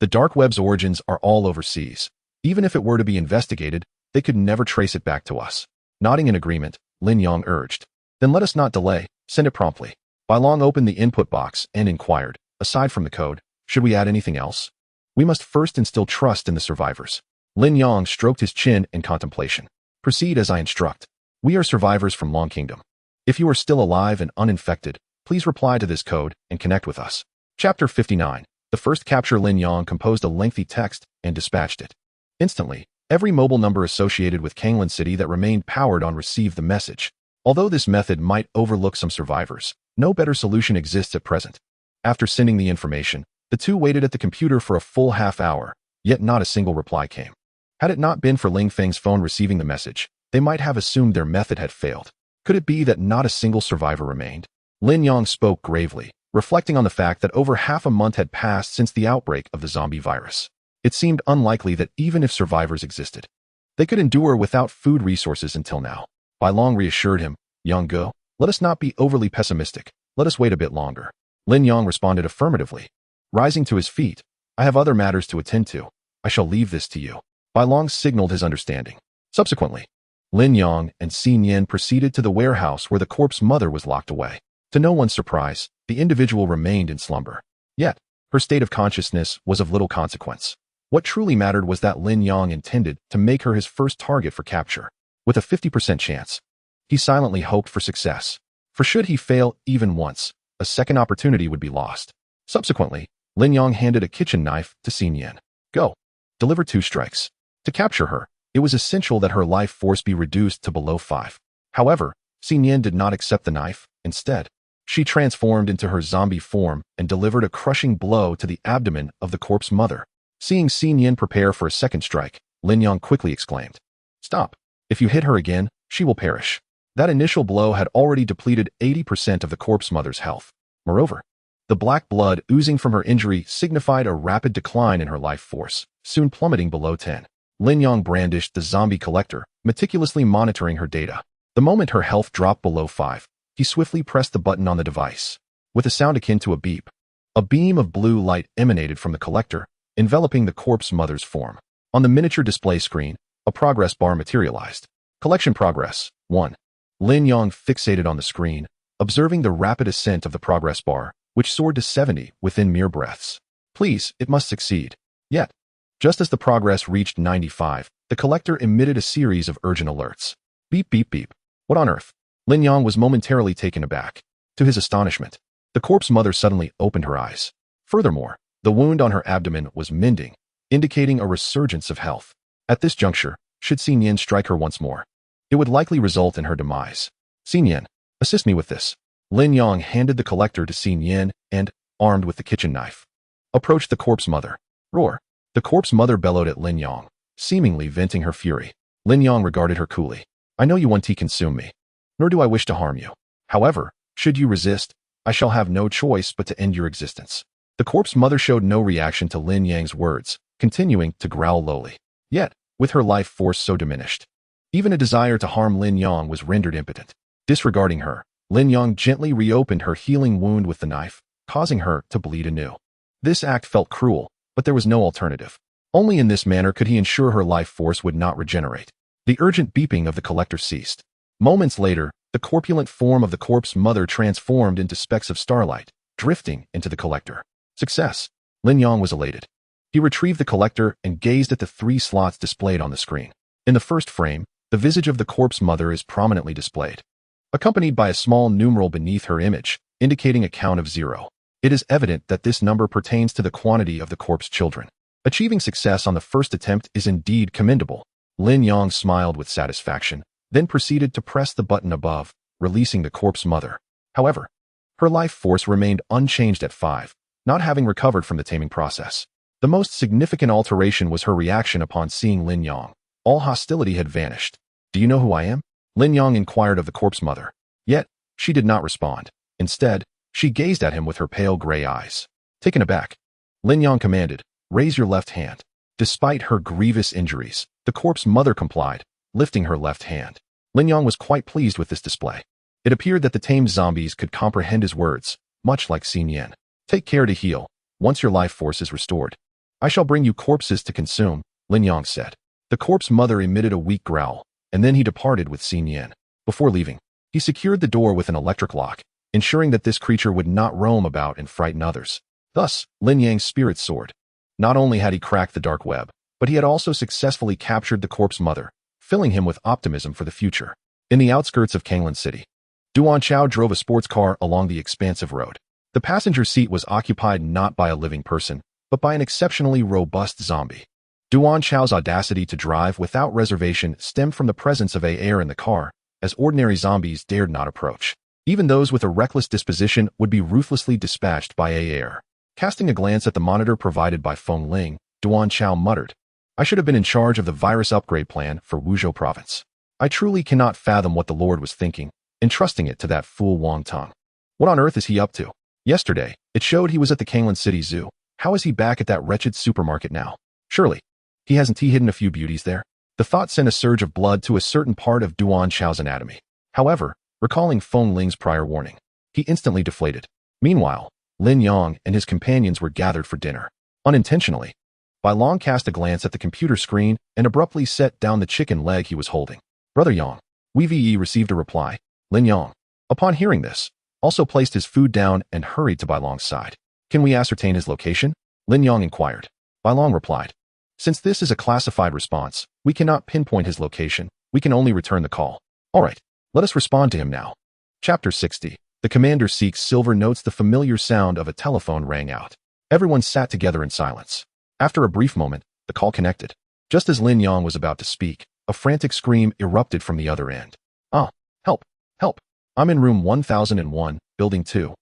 The dark web's origins are all overseas. Even if it were to be investigated, they could never trace it back to us. Nodding in agreement, Lin Yang urged. Then let us not delay, send it promptly. Bai Long opened the input box and inquired, aside from the code, should we add anything else? We must first instill trust in the survivors. Lin Yang stroked his chin in contemplation. Proceed as I instruct. We are survivors from Long Kingdom. If you are still alive and uninfected, please reply to this code and connect with us. Chapter 59. The first capture. Lin Yang composed a lengthy text and dispatched it. Instantly, every mobile number associated with Kanglan City that remained powered on received the message. Although this method might overlook some survivors, no better solution exists at present. After sending the information, the two waited at the computer for a full half hour, yet not a single reply came. Had it not been for Ling Feng's phone receiving the message, they might have assumed their method had failed. Could it be that not a single survivor remained? Lin Yang spoke gravely, reflecting on the fact that over half a month had passed since the outbreak of the zombie virus. It seemed unlikely that even if survivors existed, they could endure without food resources until now. Bai Long reassured him, Yang Gu, let us not be overly pessimistic. Let us wait a bit longer. Lin Yang responded affirmatively. Rising to his feet, I have other matters to attend to. I shall leave this to you. Bai Long signaled his understanding. Subsequently, Lin Yang and Xin Yan proceeded to the warehouse where the corpse mother was locked away. To no one's surprise, the individual remained in slumber. Yet, her state of consciousness was of little consequence. What truly mattered was that Lin Yang intended to make her his first target for capture. With a 50% chance, he silently hoped for success. For should he fail even once, a second opportunity would be lost. Subsequently, Lin Yang handed a kitchen knife to Xin Yan. Go. Deliver 2 strikes. To capture her, it was essential that her life force be reduced to below 5. However, Xin Yan did not accept the knife. Instead, she transformed into her zombie form and delivered a crushing blow to the abdomen of the corpse mother. Seeing Xin Yan prepare for a second strike, Lin Yang quickly exclaimed, Stop. If you hit her again, she will perish. That initial blow had already depleted 80% of the corpse mother's health. Moreover, the black blood oozing from her injury signified a rapid decline in her life force, soon plummeting below 10. Lin Yang brandished the zombie collector, meticulously monitoring her data. The moment her health dropped below 5, he swiftly pressed the button on the device. With a sound akin to a beep, a beam of blue light emanated from the collector, enveloping the corpse mother's form. On the miniature display screen, a progress bar materialized. Collection progress, 1. Lin Yang fixated on the screen, observing the rapid ascent of the progress bar, which soared to 70 within mere breaths. Please, it must succeed. Yet, just as the progress reached 95, the collector emitted a series of urgent alerts. Beep, beep, beep. What on earth? Lin Yang was momentarily taken aback. To his astonishment, the corpse mother suddenly opened her eyes. Furthermore, the wound on her abdomen was mending, indicating a resurgence of health. At this juncture, should Xin Yan strike her once more, it would likely result in her demise. Xin Yan, assist me with this. Lin Yang handed the collector to Xin Yan and, armed with the kitchen knife, approached the corpse mother. Roar. The corpse mother bellowed at Lin Yang, seemingly venting her fury. Lin Yang regarded her coolly. I know you want to consume me, nor do I wish to harm you. However, should you resist, I shall have no choice but to end your existence. The corpse mother showed no reaction to Lin Yang's words, continuing to growl lowly. Yet, with her life force so diminished, even a desire to harm Lin Yang was rendered impotent. Disregarding her, Lin Yang gently reopened her healing wound with the knife, causing her to bleed anew. This act felt cruel, but there was no alternative. Only in this manner could he ensure her life force would not regenerate. The urgent beeping of the collector ceased. Moments later, the corpulent form of the corpse mother transformed into specks of starlight, drifting into the collector. Success! Lin Yang was elated. He retrieved the collector and gazed at the 3 slots displayed on the screen. In the first frame, the visage of the corpse mother is prominently displayed, accompanied by a small numeral beneath her image, indicating a count of 0. It is evident that this number pertains to the quantity of the corpse children. Achieving success on the first attempt is indeed commendable. Lin Yang smiled with satisfaction, then proceeded to press the button above, releasing the corpse mother. However, her life force remained unchanged at 5, not having recovered from the taming process. The most significant alteration was her reaction upon seeing Lin Yang. All hostility had vanished. "Do you know who I am?" Lin Yang inquired of the corpse mother. Yet, she did not respond. Instead, she gazed at him with her pale gray eyes. Taken aback, Lin Yang commanded, "Raise your left hand." Despite her grievous injuries, the corpse mother complied, lifting her left hand. Lin Yang was quite pleased with this display. It appeared that the tamed zombies could comprehend his words, much like Xin Yan. "Take care to heal. Once your life force is restored, I shall bring you corpses to consume," Lin Yang said. The corpse mother emitted a weak growl, and then he departed with Xin Yan. Before leaving, he secured the door with an electric lock, ensuring that this creature would not roam about and frighten others. Thus, Lin Yang's spirits soared. Not only had he cracked the dark web, but he had also successfully captured the corpse mother, filling him with optimism for the future. In the outskirts of Kanglan City, Duan Chao drove a sports car along the expansive road. The passenger seat was occupied not by a living person, but by an exceptionally robust zombie. Duan Chao's audacity to drive without reservation stemmed from the presence of air in the car, as ordinary zombies dared not approach. Even those with a reckless disposition would be ruthlessly dispatched by air. Casting a glance at the monitor provided by Feng Ling, Duan Chao muttered, "I should have been in charge of the virus upgrade plan for Wuzhou province. I truly cannot fathom what the Lord was thinking, entrusting it to that fool Wang Tong. What on earth is he up to? Yesterday, it showed he was at the Kanglan City Zoo. How is he back at that wretched supermarket now? Surely, he hasn't hidden a few beauties there?" The thought sent a surge of blood to a certain part of Duan Chao's anatomy. However, recalling Feng Ling's prior warning, he instantly deflated. Meanwhile, Lin Yang and his companions were gathered for dinner. Unintentionally, Bai Long cast a glance at the computer screen and abruptly set down the chicken leg he was holding. "Brother Yang." Wei Ve received a reply. Lin Yang, upon hearing this, also placed his food down and hurried to Bai Long's side. "Can we ascertain his location?" Lin Yang inquired. Bai Long replied, "Since this is a classified response, we cannot pinpoint his location. We can only return the call." "All right, let us respond to him now." Chapter 60. The commander seeks silver notes. The familiar sound of a telephone rang out. Everyone sat together in silence. After a brief moment, the call connected. Just as Lin Yang was about to speak, a frantic scream erupted from the other end. "Ah, help, help. I'm in room 1001, building 2.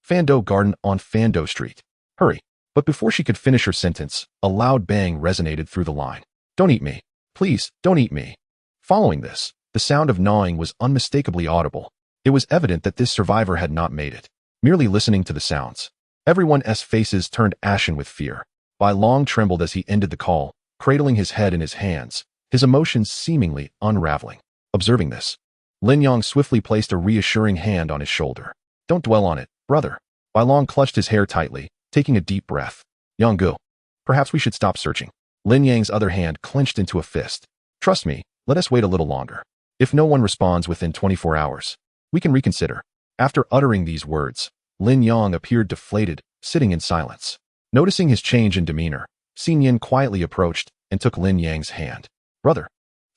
Fando Garden on Fando Street. Hurry." But before she could finish her sentence, a loud bang resonated through the line. "Don't eat me. Please, don't eat me." Following this, the sound of gnawing was unmistakably audible. It was evident that this survivor had not made it. Merely listening to the sounds, everyone's faces turned ashen with fear. Bai Long trembled as he ended the call, cradling his head in his hands, his emotions seemingly unraveling. Observing this, Lin Yang swiftly placed a reassuring hand on his shoulder. "Don't dwell on it, brother." Bai Long clutched his hair tightly, taking a deep breath. "Yang Gu, perhaps we should stop searching." Lin Yang's other hand clenched into a fist. "Trust me, let us wait a little longer. If no one responds within 24 hours, we can reconsider." After uttering these words, Lin Yang appeared deflated, sitting in silence. Noticing his change in demeanor, Xin Yan quietly approached and took Lin Yang's hand. "Brother,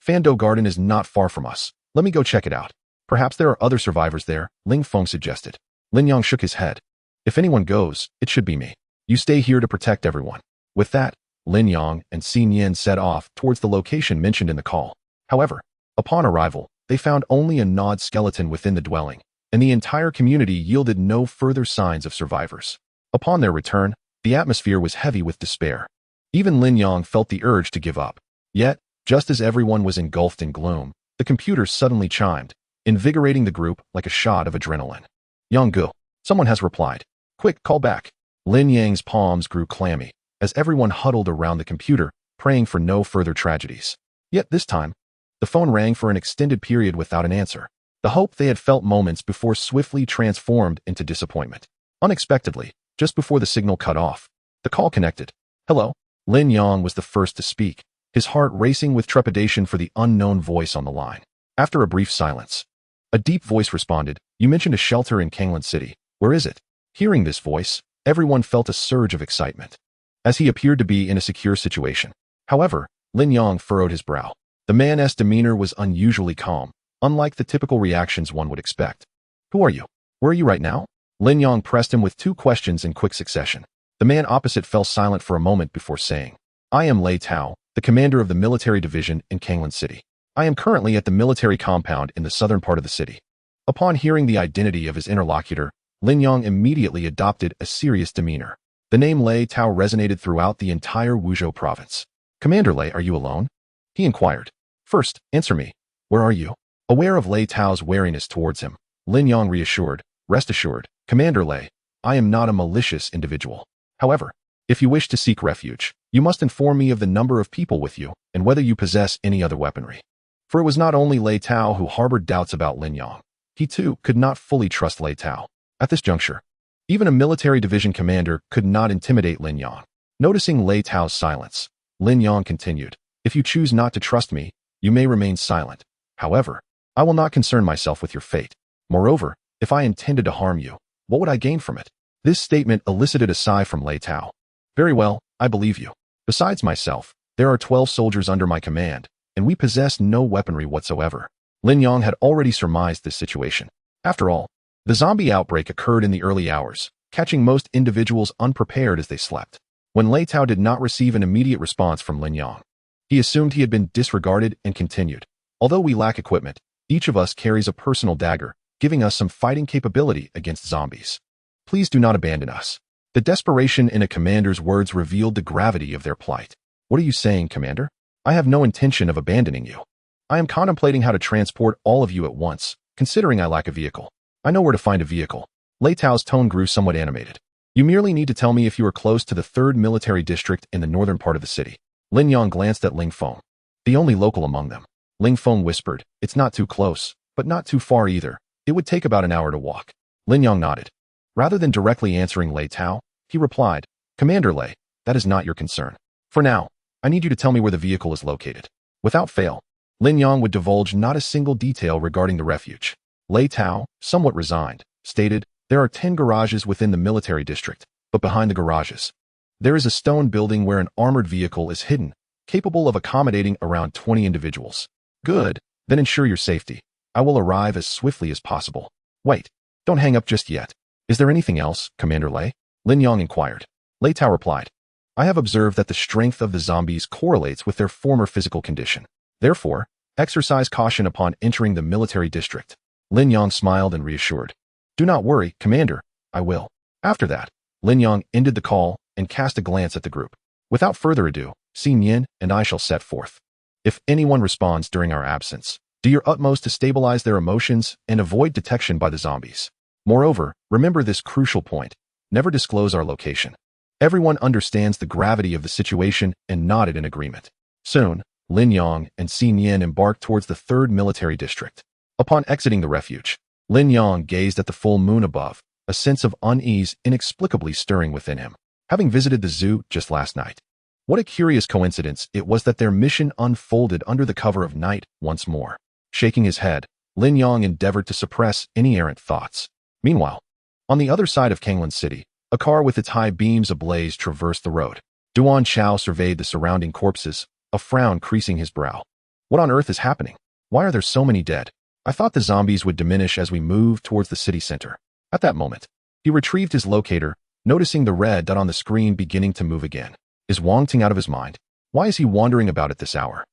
Fando Garden is not far from us. Let me go check it out. Perhaps there are other survivors there," Ling Feng suggested. Lin Yang shook his head. "If anyone goes, it should be me. You stay here to protect everyone." With that, Lin Yang and Xin Yan set off towards the location mentioned in the call. However, upon arrival, they found only a gnawed skeleton within the dwelling, and the entire community yielded no further signs of survivors. Upon their return, the atmosphere was heavy with despair. Even Lin Yang felt the urge to give up. Yet, just as everyone was engulfed in gloom, the computer suddenly chimed, invigorating the group like a shot of adrenaline. "Yang Gu, someone has replied. Quick, call back." Lin Yang's palms grew clammy as everyone huddled around the computer, praying for no further tragedies. Yet this time, the phone rang for an extended period without an answer. The hope they had felt moments before swiftly transformed into disappointment. Unexpectedly, just before the signal cut off, the call connected. "Hello, Lin Yong was the first to speak, his heart racing with trepidation for the unknown voice on the line. After a brief silence, a deep voice responded, "You mentioned a shelter in Kanglan City. Where is it?" Hearing this voice, everyone felt a surge of excitement, as he appeared to be in a secure situation. However, Lin Yong furrowed his brow. The man's demeanor was unusually calm, unlike the typical reactions one would expect. "Who are you? Where are you right now?" Lin Yong pressed him with two questions in quick succession. The man opposite fell silent for a moment before saying, "I am Lei Tao, the commander of the military division in Kanglan City. I am currently at the military compound in the southern part of the city." Upon hearing the identity of his interlocutor, Lin Yong immediately adopted a serious demeanor. The name Lei Tao resonated throughout the entire Wuzhou province. "Commander Lei, are you alone?" he inquired. "First, answer me. Where are you?" Aware of Lei Tao's wariness towards him, Lin Yong reassured, "Rest assured, Commander Lei, I am not a malicious individual. However, if you wish to seek refuge, you must inform me of the number of people with you and whether you possess any other weaponry." For it was not only Lei Tao who harbored doubts about Lin Yong. He too could not fully trust Lei Tao. At this juncture, even a military division commander could not intimidate Lin Yong. Noticing Lei Tao's silence, Lin Yong continued, "If you choose not to trust me, you may remain silent. However, I will not concern myself with your fate. Moreover, if I intended to harm you, what would I gain from it?" This statement elicited a sigh from Lei Tao. "Very well, I believe you. Besides myself, there are 12 soldiers under my command, and we possess no weaponry whatsoever." Lin Yong had already surmised this situation. After all, the zombie outbreak occurred in the early hours, catching most individuals unprepared as they slept. When Lei Tao did not receive an immediate response from Lin Yong, he assumed he had been disregarded and continued, "Although we lack equipment, each of us carries a personal dagger, giving us some fighting capability against zombies. Please do not abandon us." The desperation in a commander's words revealed the gravity of their plight. "What are you saying, Commander? I have no intention of abandoning you. I am contemplating how to transport all of you at once, considering I lack a vehicle. I know where to find a vehicle." Lei Tao's tone grew somewhat animated. "You merely need to tell me if you are close to the 3rd military district in the northern part of the city." Lin Yong glanced at Ling Feng, the only local among them. Ling Feng whispered, "It's not too close, but not too far either. It would take about an hour to walk." Lin Yong nodded. Rather than directly answering Lei Tao, he replied, "Commander Lei, that is not your concern. For now, I need you to tell me where the vehicle is located." Without fail, Lin Yong would divulge not a single detail regarding the refuge. Lei Tao, somewhat resigned, stated, "There are 10 garages within the military district, but behind the garages, there is a stone building where an armored vehicle is hidden, capable of accommodating around 20 individuals." "Good, then ensure your safety. I will arrive as swiftly as possible." "Wait, don't hang up just yet. Is there anything else, Commander Lei?" Lin Yong inquired. Lei Tao replied, "I have observed that the strength of the zombies correlates with their former physical condition. Therefore, exercise caution upon entering the military district." Lin Yong smiled and reassured, "Do not worry, Commander, I will." After that, Lin Yong ended the call and cast a glance at the group. "Without further ado, Xin Yin and I shall set forth. If anyone responds during our absence, do your utmost to stabilize their emotions and avoid detection by the zombies. Moreover, remember this crucial point: never disclose our location." Everyone understands the gravity of the situation and nodded in agreement. Soon, Lin Yong and Xin Yin embarked towards the 3rd military district. Upon exiting the refuge, Lin Yong gazed at the full moon above, a sense of unease inexplicably stirring within him. Having visited the zoo just last night, what a curious coincidence it was that their mission unfolded under the cover of night once more. Shaking his head, Lin Yong endeavored to suppress any errant thoughts. Meanwhile, on the other side of Kanglan City, a car with its high beams ablaze traversed the road. Duan Chao surveyed the surrounding corpses, a frown creasing his brow. "What on earth is happening? Why are there so many dead? I thought the zombies would diminish as we moved towards the city center." At that moment, he retrieved his locator, noticing the red dot on the screen beginning to move again. Is Wang Ting out of his mind? Why is he wandering about at this hour?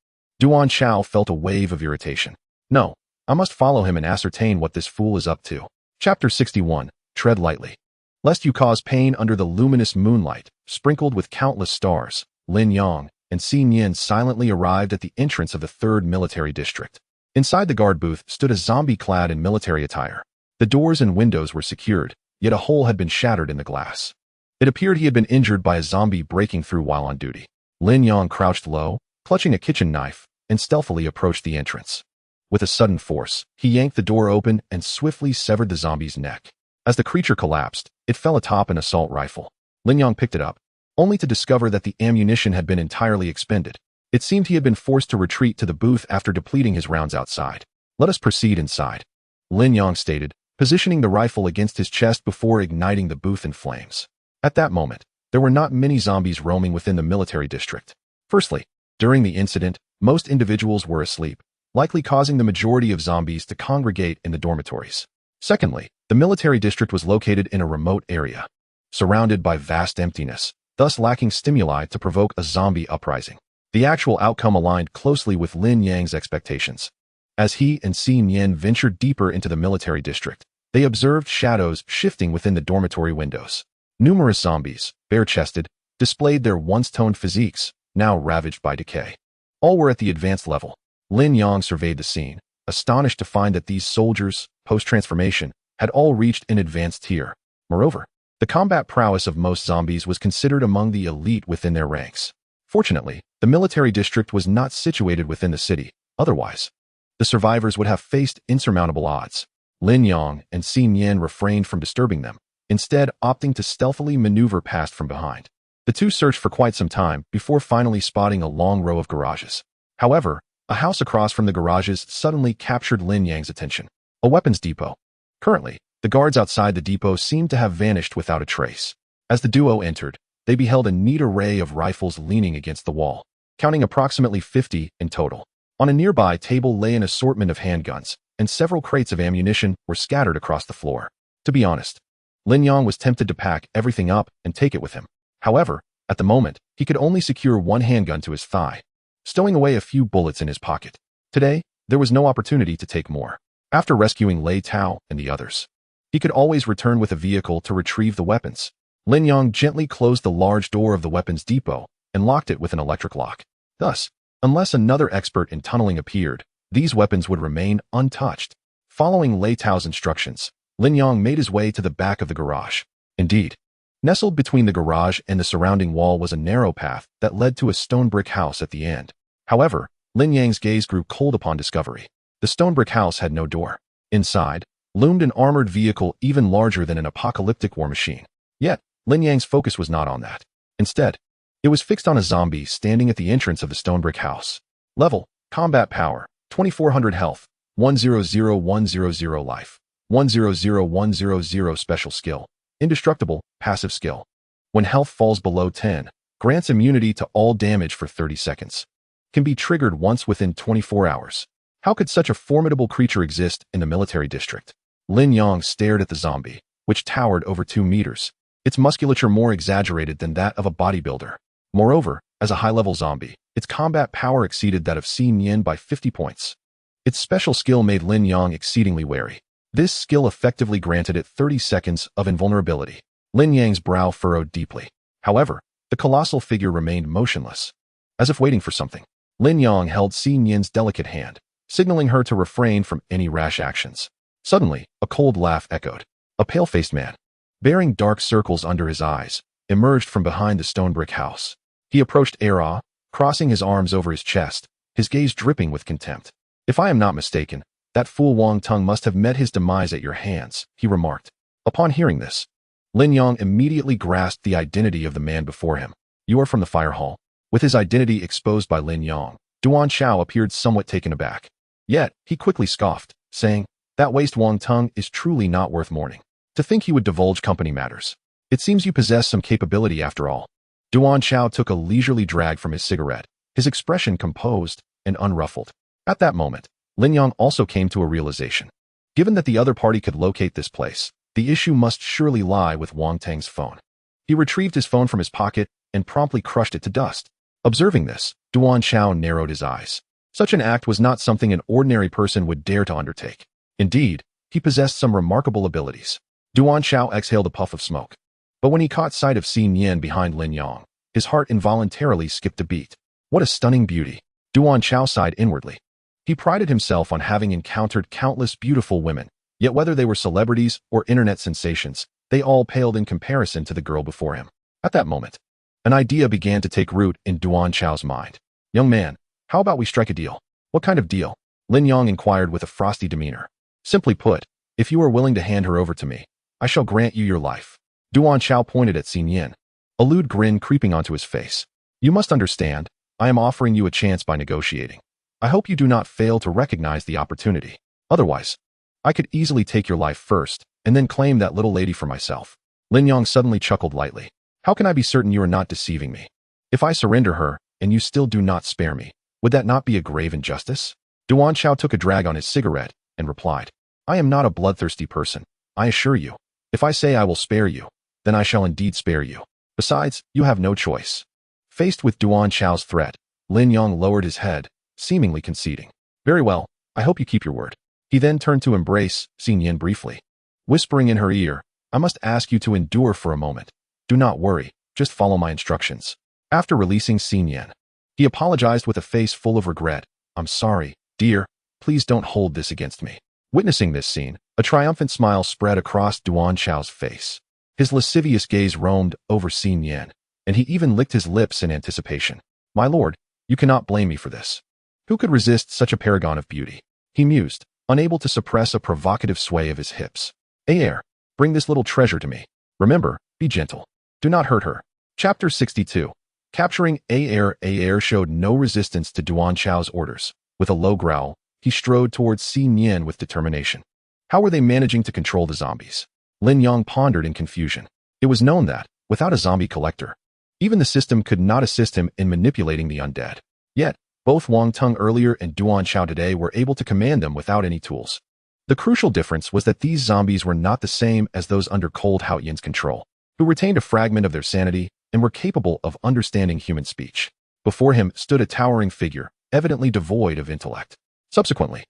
Duan Chao felt a wave of irritation. "No, I must follow him and ascertain what this fool is up to." Chapter 61, Tread Lightly. Lest you cause pain under the luminous moonlight, sprinkled with countless stars, Lin Yong and Xin Yin silently arrived at the entrance of the 3rd military district. Inside the guard booth stood a zombie clad in military attire. The doors and windows were secured, yet a hole had been shattered in the glass. It appeared he had been injured by a zombie breaking through while on duty. Lin Yong crouched low, clutching a kitchen knife, and stealthily approached the entrance. With a sudden force, he yanked the door open and swiftly severed the zombie's neck. As the creature collapsed, it fell atop an assault rifle. Lin Yong picked it up, only to discover that the ammunition had been entirely expended. It seemed he had been forced to retreat to the booth after depleting his rounds outside. "Let us proceed inside," Lin Yang stated, positioning the rifle against his chest before igniting the booth in flames. At that moment, there were not many zombies roaming within the military district. Firstly, during the incident, most individuals were asleep, likely causing the majority of zombies to congregate in the dormitories. Secondly, the military district was located in a remote area, surrounded by vast emptiness, thus lacking stimuli to provoke a zombie uprising. The actual outcome aligned closely with Lin Yang's expectations. As he and Xi Nian ventured deeper into the military district, they observed shadows shifting within the dormitory windows. Numerous zombies, bare-chested, displayed their once-toned physiques, now ravaged by decay. All were at the advanced level. Lin Yang surveyed the scene, astonished to find that these soldiers, post-transformation, had all reached an advanced tier. Moreover, the combat prowess of most zombies was considered among the elite within their ranks. Fortunately, the military district was not situated within the city. Otherwise, the survivors would have faced insurmountable odds. Lin Yang and Xi Nian refrained from disturbing them, instead opting to stealthily maneuver past from behind. The two searched for quite some time before finally spotting a long row of garages. However, a house across from the garages suddenly captured Lin Yang's attention. A weapons depot. Currently, the guards outside the depot seemed to have vanished without a trace. As the duo entered, they beheld a neat array of rifles leaning against the wall, counting approximately 50 in total. On a nearby table lay an assortment of handguns, and several crates of ammunition were scattered across the floor. To be honest, Lin Yang was tempted to pack everything up and take it with him. However, at the moment, he could only secure one handgun to his thigh, stowing away a few bullets in his pocket. Today, there was no opportunity to take more. After rescuing Lei Tao and the others, he could always return with a vehicle to retrieve the weapons. Lin Yang gently closed the large door of the weapons depot and locked it with an electric lock. Thus, unless another expert in tunneling appeared, these weapons would remain untouched. Following Lei Tao's instructions, Lin Yang made his way to the back of the garage. Indeed, nestled between the garage and the surrounding wall was a narrow path that led to a stone brick house at the end. However, Lin Yang's gaze grew cold upon discovery. The stone brick house had no door. Inside, loomed an armored vehicle even larger than an apocalyptic war machine. Yet, Lin Yang's focus was not on that. Instead, it was fixed on a zombie standing at the entrance of the stone brick house. Level, combat power, 2400 health, 100100 life, 100100 special skill, indestructible, passive skill. When health falls below 10, grants immunity to all damage for 30 seconds. Can be triggered once within 24 hours. How could such a formidable creature exist in the military district? Lin Yang stared at the zombie, which towered over 2 meters, its musculature more exaggerated than that of a bodybuilder. Moreover, as a high-level zombie, its combat power exceeded that of Xi Nian by 50 points. Its special skill made Lin Yang exceedingly wary. This skill effectively granted it 30 seconds of invulnerability. Lin Yang's brow furrowed deeply. However, the colossal figure remained motionless, as if waiting for something. Lin Yang held Xi Nian's delicate hand, signaling her to refrain from any rash actions. Suddenly, a cold laugh echoed. A pale-faced man, bearing dark circles under his eyes, emerged from behind the stone brick house. He approached Era, crossing his arms over his chest, his gaze dripping with contempt. "If I am not mistaken, that fool Wang Tung must have met his demise at your hands," he remarked. Upon hearing this, Lin Yang immediately grasped the identity of the man before him. "You are from the fire hall." With his identity exposed by Lin Yang, Duan Shao appeared somewhat taken aback. Yet, he quickly scoffed, saying, "That waste Wang Tung is truly not worth mourning. To think he would divulge company matters. It seems you possess some capability after all." Duan Shao took a leisurely drag from his cigarette, his expression composed and unruffled. At that moment, Lin Yang also came to a realization. Given that the other party could locate this place, the issue must surely lie with Wang Tang's phone. He retrieved his phone from his pocket and promptly crushed it to dust. Observing this, Duan Shao narrowed his eyes. Such an act was not something an ordinary person would dare to undertake. Indeed, he possessed some remarkable abilities. Duan Shao exhaled a puff of smoke. But when he caught sight of Xi Nian behind Lin Yang, his heart involuntarily skipped a beat. What a stunning beauty! Duan Shao sighed inwardly. He prided himself on having encountered countless beautiful women, yet whether they were celebrities or internet sensations, they all paled in comparison to the girl before him. At that moment, an idea began to take root in Duan Shao's mind. "Young man, how about we strike a deal?" "What kind of deal?" Lin Yang inquired with a frosty demeanor. "Simply put, if you are willing to hand her over to me, I shall grant you your life." Duan Shao pointed at Xi Nian. a lewd grin creeping onto his face. You must understand, I am offering you a chance by negotiating. I hope you do not fail to recognize the opportunity. Otherwise, I could easily take your life first, and then claim that little lady for myself. Lin Yong suddenly chuckled lightly. How can I be certain you are not deceiving me? If I surrender her, and you still do not spare me, would that not be a grave injustice? Duan Chao took a drag on his cigarette, and replied, I am not a bloodthirsty person, I assure you. If I say I will spare you, then I shall indeed spare you. Besides, you have no choice. Faced with Duan Chao's threat, Lin Yong lowered his head, seemingly conceding. Very well, I hope you keep your word. He then turned to embrace Xin Yan briefly. Whispering in her ear, I must ask you to endure for a moment. Do not worry, just follow my instructions. After releasing Xin Yan, he apologized with a face full of regret. I'm sorry, dear, please don't hold this against me. Witnessing this scene, a triumphant smile spread across Duan Chao's face. His lascivious gaze roamed over Xin Yan, and he even licked his lips in anticipation. My lord, you cannot blame me for this. Who could resist such a paragon of beauty? He mused, unable to suppress a provocative sway of his hips. Aer, bring this little treasure to me. Remember, be gentle. Do not hurt her. Chapter 62. Capturing Aer. Aer showed no resistance to Duan Chao's orders. With a low growl, he strode towards Xin Yan with determination. How were they managing to control the zombies? Lin Yong pondered in confusion. It was known that, without a zombie collector, even the system could not assist him in manipulating the undead. Yet, both Wang Teng earlier and Duan Chao today were able to command them without any tools. The crucial difference was that these zombies were not the same as those under Cold Hao Yin's control, who retained a fragment of their sanity and were capable of understanding human speech. Before him stood a towering figure, evidently devoid of intellect. Subsequently,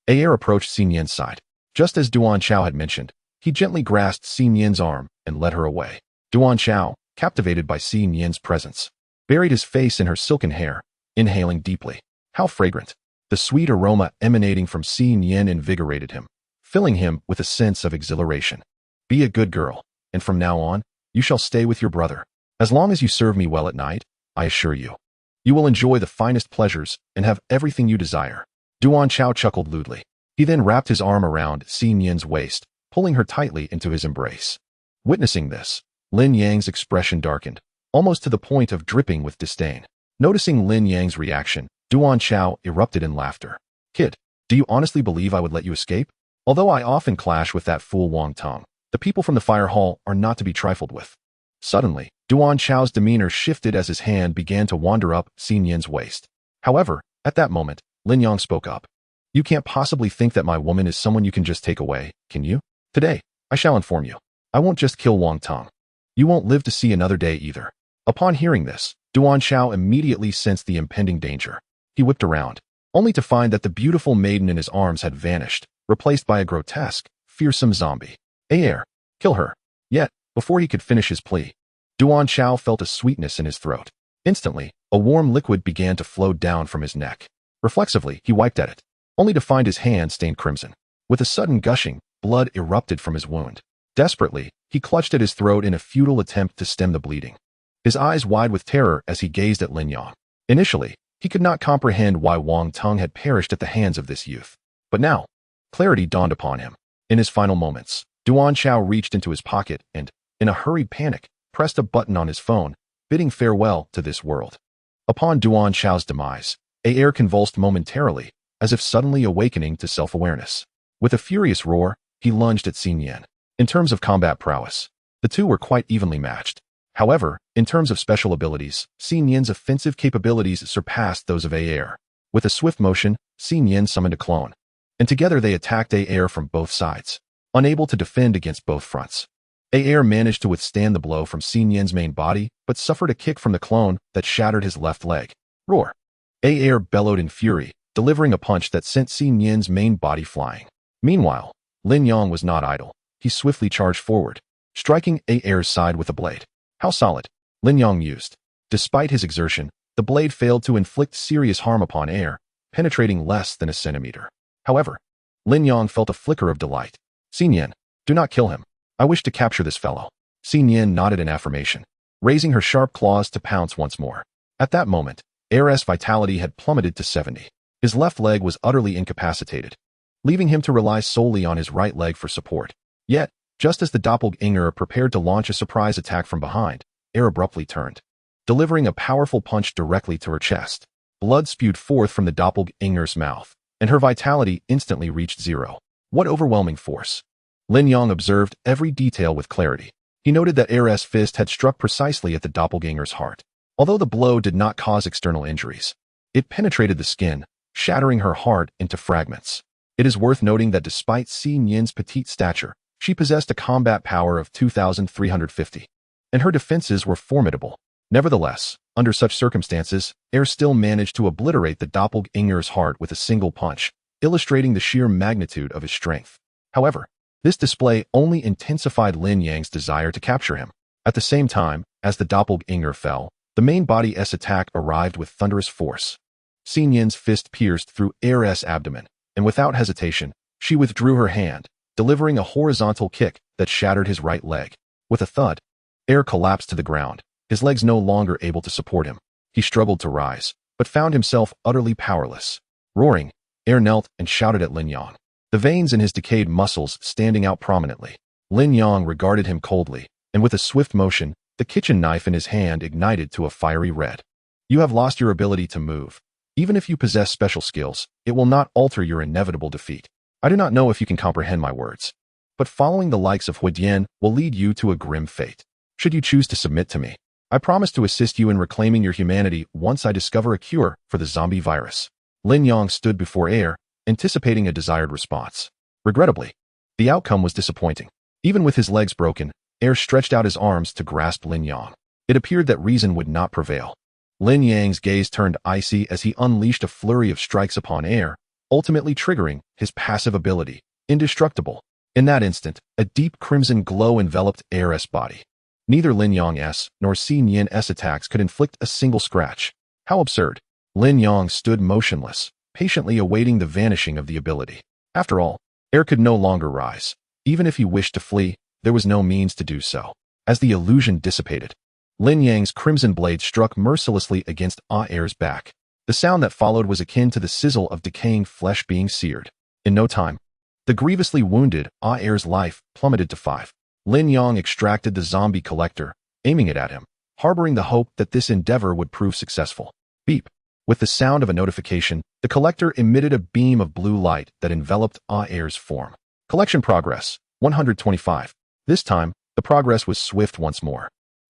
Aer approached Xin Yan's side. Just as Duan Chao had mentioned, he gently grasped Xin Yan's arm and led her away. Duan Chao, captivated by Xin Yan's presence, buried his face in her silken hair, inhaling deeply. How fragrant! The sweet aroma emanating from Xin Yan invigorated him, filling him with a sense of exhilaration. Be a good girl, and from now on, you shall stay with your brother. As long as you serve me well at night, I assure you, you will enjoy the finest pleasures and have everything you desire. Duan Chao chuckled lewdly. He then wrapped his arm around Xin Yan's waist, pulling her tightly into his embrace. Witnessing this, Lin Yang's expression darkened, almost to the point of dripping with disdain. Noticing Lin Yang's reaction, Duan Chao erupted in laughter. Kid, do you honestly believe I would let you escape? Although I often clash with that fool Wang Teng, the people from the fire hall are not to be trifled with. Suddenly, Duan Chao's demeanor shifted as his hand began to wander up Xin Yan's waist. However, at that moment, Lin Yong spoke up. You can't possibly think that my woman is someone you can just take away, can you? Today, I shall inform you. I won't just kill Wang Teng. You won't live to see another day either. Upon hearing this, Duan Chao immediately sensed the impending danger. He whipped around, only to find that the beautiful maiden in his arms had vanished, replaced by a grotesque, fearsome zombie. Aer, kill her. Yet, before he could finish his plea, Duan Chao felt a sweetness in his throat. Instantly, a warm liquid began to flow down from his neck. Reflexively, he wiped at it, only to find his hand stained crimson. With a sudden gushing, blood erupted from his wound. Desperately, he clutched at his throat in a futile attempt to stem the bleeding, his eyes wide with terror as he gazed at Lin Yong. Initially, he could not comprehend why Wang Teng had perished at the hands of this youth. But now, clarity dawned upon him. In his final moments, Duan Chao reached into his pocket and, in a hurried panic, pressed a button on his phone, bidding farewell to this world. Upon Duan Chao's demise, Aer convulsed momentarily, as if suddenly awakening to self-awareness. With a furious roar, he lunged at Xin Yan. In terms of combat prowess, the two were quite evenly matched. However, in terms of special abilities, Xin Yan's offensive capabilities surpassed those of Aer. With a swift motion, Xin Yan summoned a clone, and together they attacked Aer from both sides. Unable to defend against both fronts, Aer managed to withstand the blow from Xin Yan's main body, but suffered a kick from the clone that shattered his left leg. Roar! Aer bellowed in fury, delivering a punch that sent Xin Yan's main body flying. Meanwhile, Lin Yong was not idle. He swiftly charged forward, striking Aer's side with a blade. How solid! Lin Yong mused. Despite his exertion, the blade failed to inflict serious harm upon Aer, penetrating less than a centimeter. However, Lin Yong felt a flicker of delight. Xin Yan, do not kill him. I wish to capture this fellow. Xin Yan nodded in affirmation, raising her sharp claws to pounce once more. At that moment, Aer's vitality had plummeted to 70. His left leg was utterly incapacitated, leaving him to rely solely on his right leg for support. Yet, just as the doppelganger prepared to launch a surprise attack from behind, Air abruptly turned, delivering a powerful punch directly to her chest. Blood spewed forth from the doppelganger's mouth, and her vitality instantly reached zero. What overwhelming force! Lin Yang observed every detail with clarity. He noted that Air's fist had struck precisely at the doppelganger's heart. Although the blow did not cause external injuries, it penetrated the skin, shattering her heart into fragments. It is worth noting that despite Xin Yin's petite stature, she possessed a combat power of 2,350, and her defenses were formidable. Nevertheless, under such circumstances, Air still managed to obliterate the doppelganger's heart with a single punch, illustrating the sheer magnitude of his strength. However, this display only intensified Lin Yang's desire to capture him. At the same time, as the doppelganger fell, the main body's attack arrived with thunderous force. Xin Yin's fist pierced through Air's abdomen, and without hesitation, she withdrew her hand, delivering a horizontal kick that shattered his right leg. With a thud, Air collapsed to the ground, his legs no longer able to support him. He struggled to rise, but found himself utterly powerless. Roaring, Air knelt and shouted at Lin Yang, the veins in his decayed muscles standing out prominently. Lin Yang regarded him coldly, and with a swift motion, the kitchen knife in his hand ignited to a fiery red. You have lost your ability to move. Even if you possess special skills, it will not alter your inevitable defeat. I do not know if you can comprehend my words, but following the likes of Hu Dian will lead you to a grim fate. Should you choose to submit to me, I promise to assist you in reclaiming your humanity once I discover a cure for the zombie virus. Lin Yang stood before Air, anticipating a desired response. Regrettably, the outcome was disappointing. Even with his legs broken, Air stretched out his arms to grasp Lin Yang. It appeared that reason would not prevail. Lin Yang's gaze turned icy as he unleashed a flurry of strikes upon Air, ultimately triggering his passive ability, Indestructible. In that instant, a deep crimson glow enveloped Air's body. Neither Lin Yang's nor Xin Yin's attacks could inflict a single scratch. How absurd! Lin Yang stood motionless, patiently awaiting the vanishing of the ability. After all, Air could no longer rise. Even if he wished to flee, there was no means to do so. As the illusion dissipated, Lin Yang's crimson blade struck mercilessly against Air's back. The sound that followed was akin to the sizzle of decaying flesh being seared. In no time, the grievously wounded Air's life plummeted to 5. Lin Yang extracted the zombie collector, aiming it at him, harboring the hope that this endeavor would prove successful. Beep. With the sound of a notification, the collector emitted a beam of blue light that enveloped Air's form. Collection progress, 125. This time, the progress was swift once more.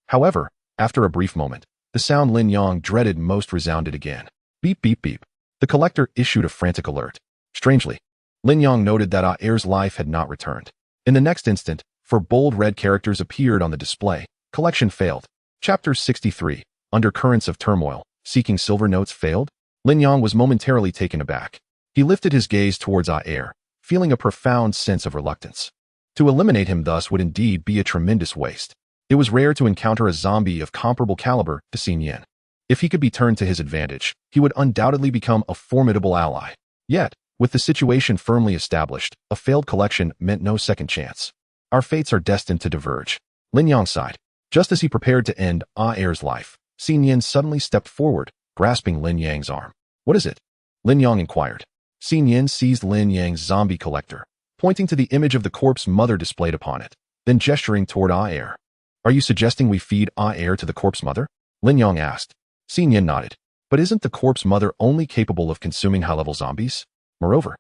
However, after a brief moment, the sound Lin Yang dreaded most resounded again. Beep beep beep. The collector issued a frantic alert. Strangely, Lin Yang noted that Air's life had not returned. In the next instant, four bold red characters appeared on the display. Collection failed. Chapter 63. Undercurrents of turmoil. Seeking silver notes failed? Lin Yang was momentarily taken aback. He lifted his gaze towards Air, feeling a profound sense of reluctance. To eliminate him thus would indeed be a tremendous waste. It was rare to encounter a zombie of comparable caliber to Xin Yin. If he could be turned to his advantage, he would undoubtedly become a formidable ally. Yet, with the situation firmly established, a failed collection meant no second chance. Our fates are destined to diverge. Lin Yang sighed. Just as he prepared to end Air's life, Xin Yin suddenly stepped forward, grasping Lin Yang's arm. What is it? Lin Yang inquired. Xin Yin seized Lin Yang's zombie collector, pointing to the image of the corpse mother displayed upon it, then gesturing toward Air. Are you suggesting we feed Air to the corpse mother? Lin Yang asked. Xin Yin nodded. But isn't the corpse mother only capable of consuming high-level zombies? Moreover,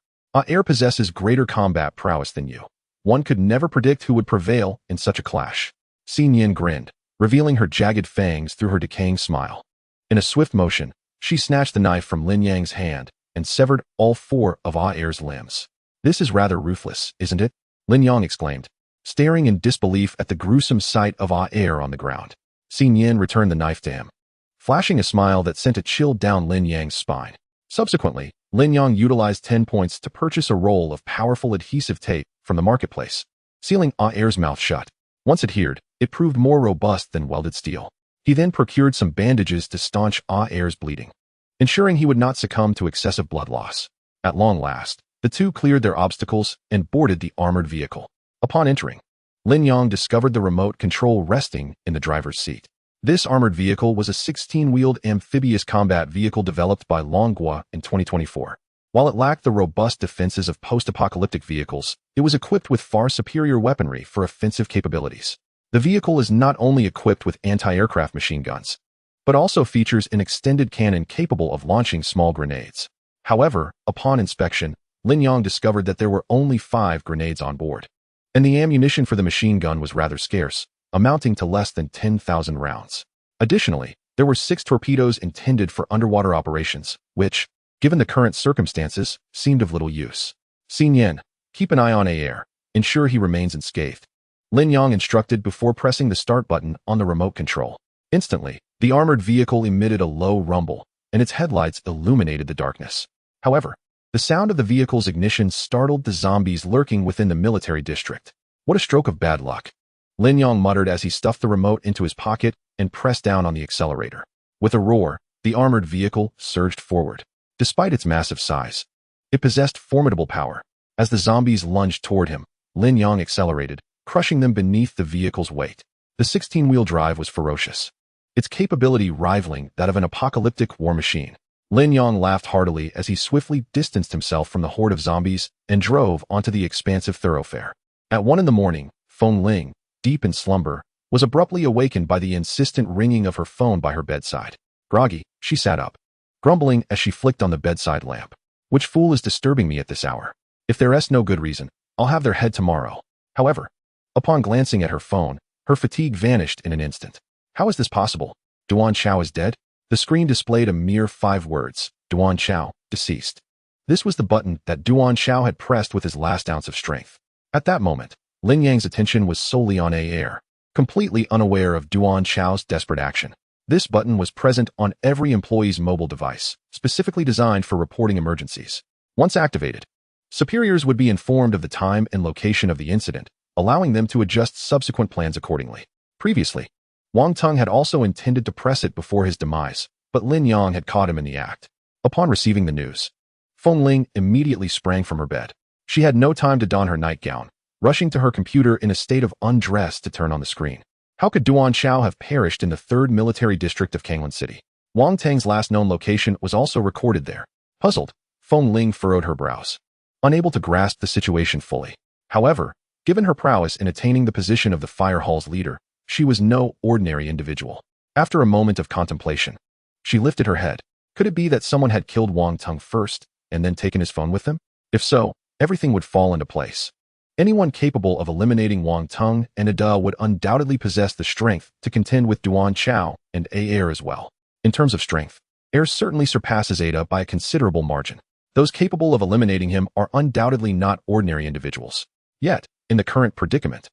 Air possesses greater combat prowess than you. One could never predict who would prevail in such a clash. Xin Yin grinned, revealing her jagged fangs through her decaying smile. In a swift motion, she snatched the knife from Lin Yang's hand and severed all 4 of Air's limbs. This is rather ruthless, isn't it? Lin Yang exclaimed, staring in disbelief at the gruesome sight of Air on the ground. Xin Yin returned the knife to him, flashing a smile that sent a chill down Lin Yang's spine. Subsequently, Lin Yang utilized 10 points to purchase a roll of powerful adhesive tape from the marketplace, sealing Air's mouth shut. Once adhered, it proved more robust than welded steel. He then procured some bandages to staunch Air's bleeding, ensuring he would not succumb to excessive blood loss. At long last, the two cleared their obstacles and boarded the armored vehicle. Upon entering, Lin Yang discovered the remote control resting in the driver's seat. This armored vehicle was a 16-wheeled amphibious combat vehicle developed by Longhua in 2024. While it lacked the robust defenses of post-apocalyptic vehicles, it was equipped with far superior weaponry for offensive capabilities. The vehicle is not only equipped with anti-aircraft machine guns, but also features an extended cannon capable of launching small grenades. However, upon inspection, Lin Yang discovered that there were only 5 grenades on board, and the ammunition for the machine gun was rather scarce, amounting to less than 10,000 rounds. Additionally, there were 6 torpedoes intended for underwater operations, which, given the current circumstances, seemed of little use. Xin Yan, keep an eye on Air. Ensure he remains unscathed. Lin Yang instructed before pressing the start button on the remote control. Instantly, the armored vehicle emitted a low rumble, and its headlights illuminated the darkness. However, the sound of the vehicle's ignition startled the zombies lurking within the military district. What a stroke of bad luck. Lin Yang muttered as he stuffed the remote into his pocket and pressed down on the accelerator. With a roar, the armored vehicle surged forward. Despite its massive size, it possessed formidable power. As the zombies lunged toward him, Lin Yang accelerated, crushing them beneath the vehicle's weight. The 16-wheel drive was ferocious, its capability rivaling that of an apocalyptic war machine. Lin Yang laughed heartily as he swiftly distanced himself from the horde of zombies and drove onto the expansive thoroughfare. At 1 a.m, Feng Ling, deep in slumber, was abruptly awakened by the insistent ringing of her phone by her bedside. Groggy, she sat up, grumbling as she flicked on the bedside lamp. Which fool is disturbing me at this hour? If there's no good reason, I'll have their head tomorrow. However, upon glancing at her phone, her fatigue vanished in an instant. How is this possible? Duan Chao is dead? The screen displayed a mere 5 words, Duan Chao, deceased. This was the button that Duan Chao had pressed with his last ounce of strength. At that moment, Lin Yang's attention was solely on Air, completely unaware of Duan Chao's desperate action. This button was present on every employee's mobile device, specifically designed for reporting emergencies. Once activated, superiors would be informed of the time and location of the incident, allowing them to adjust subsequent plans accordingly. Previously, Wang Teng had also intended to press it before his demise, but Lin Yang had caught him in the act. Upon receiving the news, Feng Ling immediately sprang from her bed. She had no time to don her nightgown, rushing to her computer in a state of undress to turn on the screen. How could Duan Chao have perished in the 3rd military district of Kanglan City? Wang Teng's last known location was also recorded there. Puzzled, Feng Ling furrowed her brows, unable to grasp the situation fully. However, given her prowess in attaining the position of the fire hall's leader, she was no ordinary individual. After a moment of contemplation, she lifted her head. Could it be that someone had killed Wang Teng first and then taken his phone with them? If so, everything would fall into place. Anyone capable of eliminating Wang Teng and Ada would undoubtedly possess the strength to contend with Duan Chao and Air as well. In terms of strength, Air certainly surpasses Ada by a considerable margin. Those capable of eliminating him are undoubtedly not ordinary individuals. Yet, in the current predicament,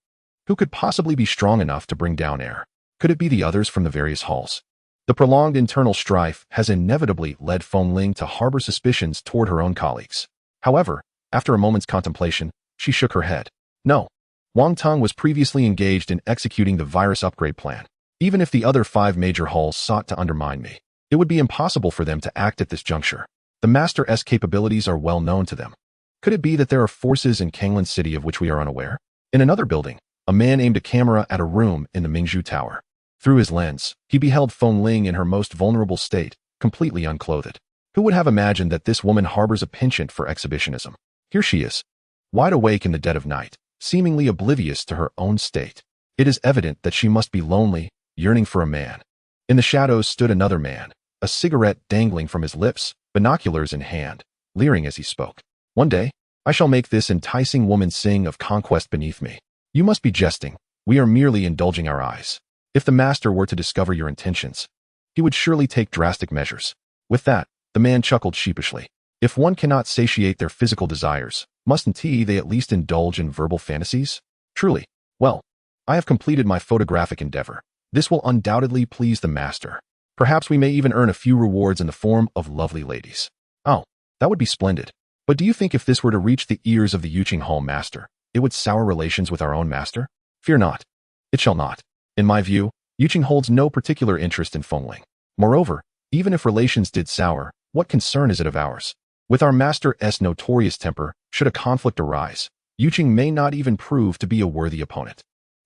who could possibly be strong enough to bring down Air? Could it be the others from the various halls? The prolonged internal strife has inevitably led Feng Ling to harbor suspicions toward her own colleagues. However, after a moment's contemplation, she shook her head. No. Wang Teng was previously engaged in executing the virus upgrade plan. Even if the other 5 major halls sought to undermine me, it would be impossible for them to act at this juncture. The Master's capabilities are well known to them. Could it be that there are forces in Kanglan City of which we are unaware? In another building, a man aimed a camera at a room in the Mingzhu Tower. Through his lens, he beheld Feng Ling in her most vulnerable state, completely unclothed. Who would have imagined that this woman harbors a penchant for exhibitionism? Here she is, wide awake in the dead of night, seemingly oblivious to her own state. It is evident that she must be lonely, yearning for a man. In the shadows stood another man, a cigarette dangling from his lips, binoculars in hand, leering as he spoke. One day, I shall make this enticing woman sing of conquest beneath me. You must be jesting. We are merely indulging our eyes. If the master were to discover your intentions, he would surely take drastic measures. With that, the man chuckled sheepishly. If one cannot satiate their physical desires, mustn't they at least indulge in verbal fantasies? Truly. Well, I have completed my photographic endeavor. This will undoubtedly please the master. Perhaps we may even earn a few rewards in the form of lovely ladies. Oh, that would be splendid. But do you think if this were to reach the ears of the Yuqing Hall master, it would sour relations with our own master? Fear not. It shall not. In my view, Yuqing holds no particular interest in Feng Ling. Moreover, even if relations did sour, what concern is it of ours? With our master's notorious temper, should a conflict arise, Yuqing may not even prove to be a worthy opponent.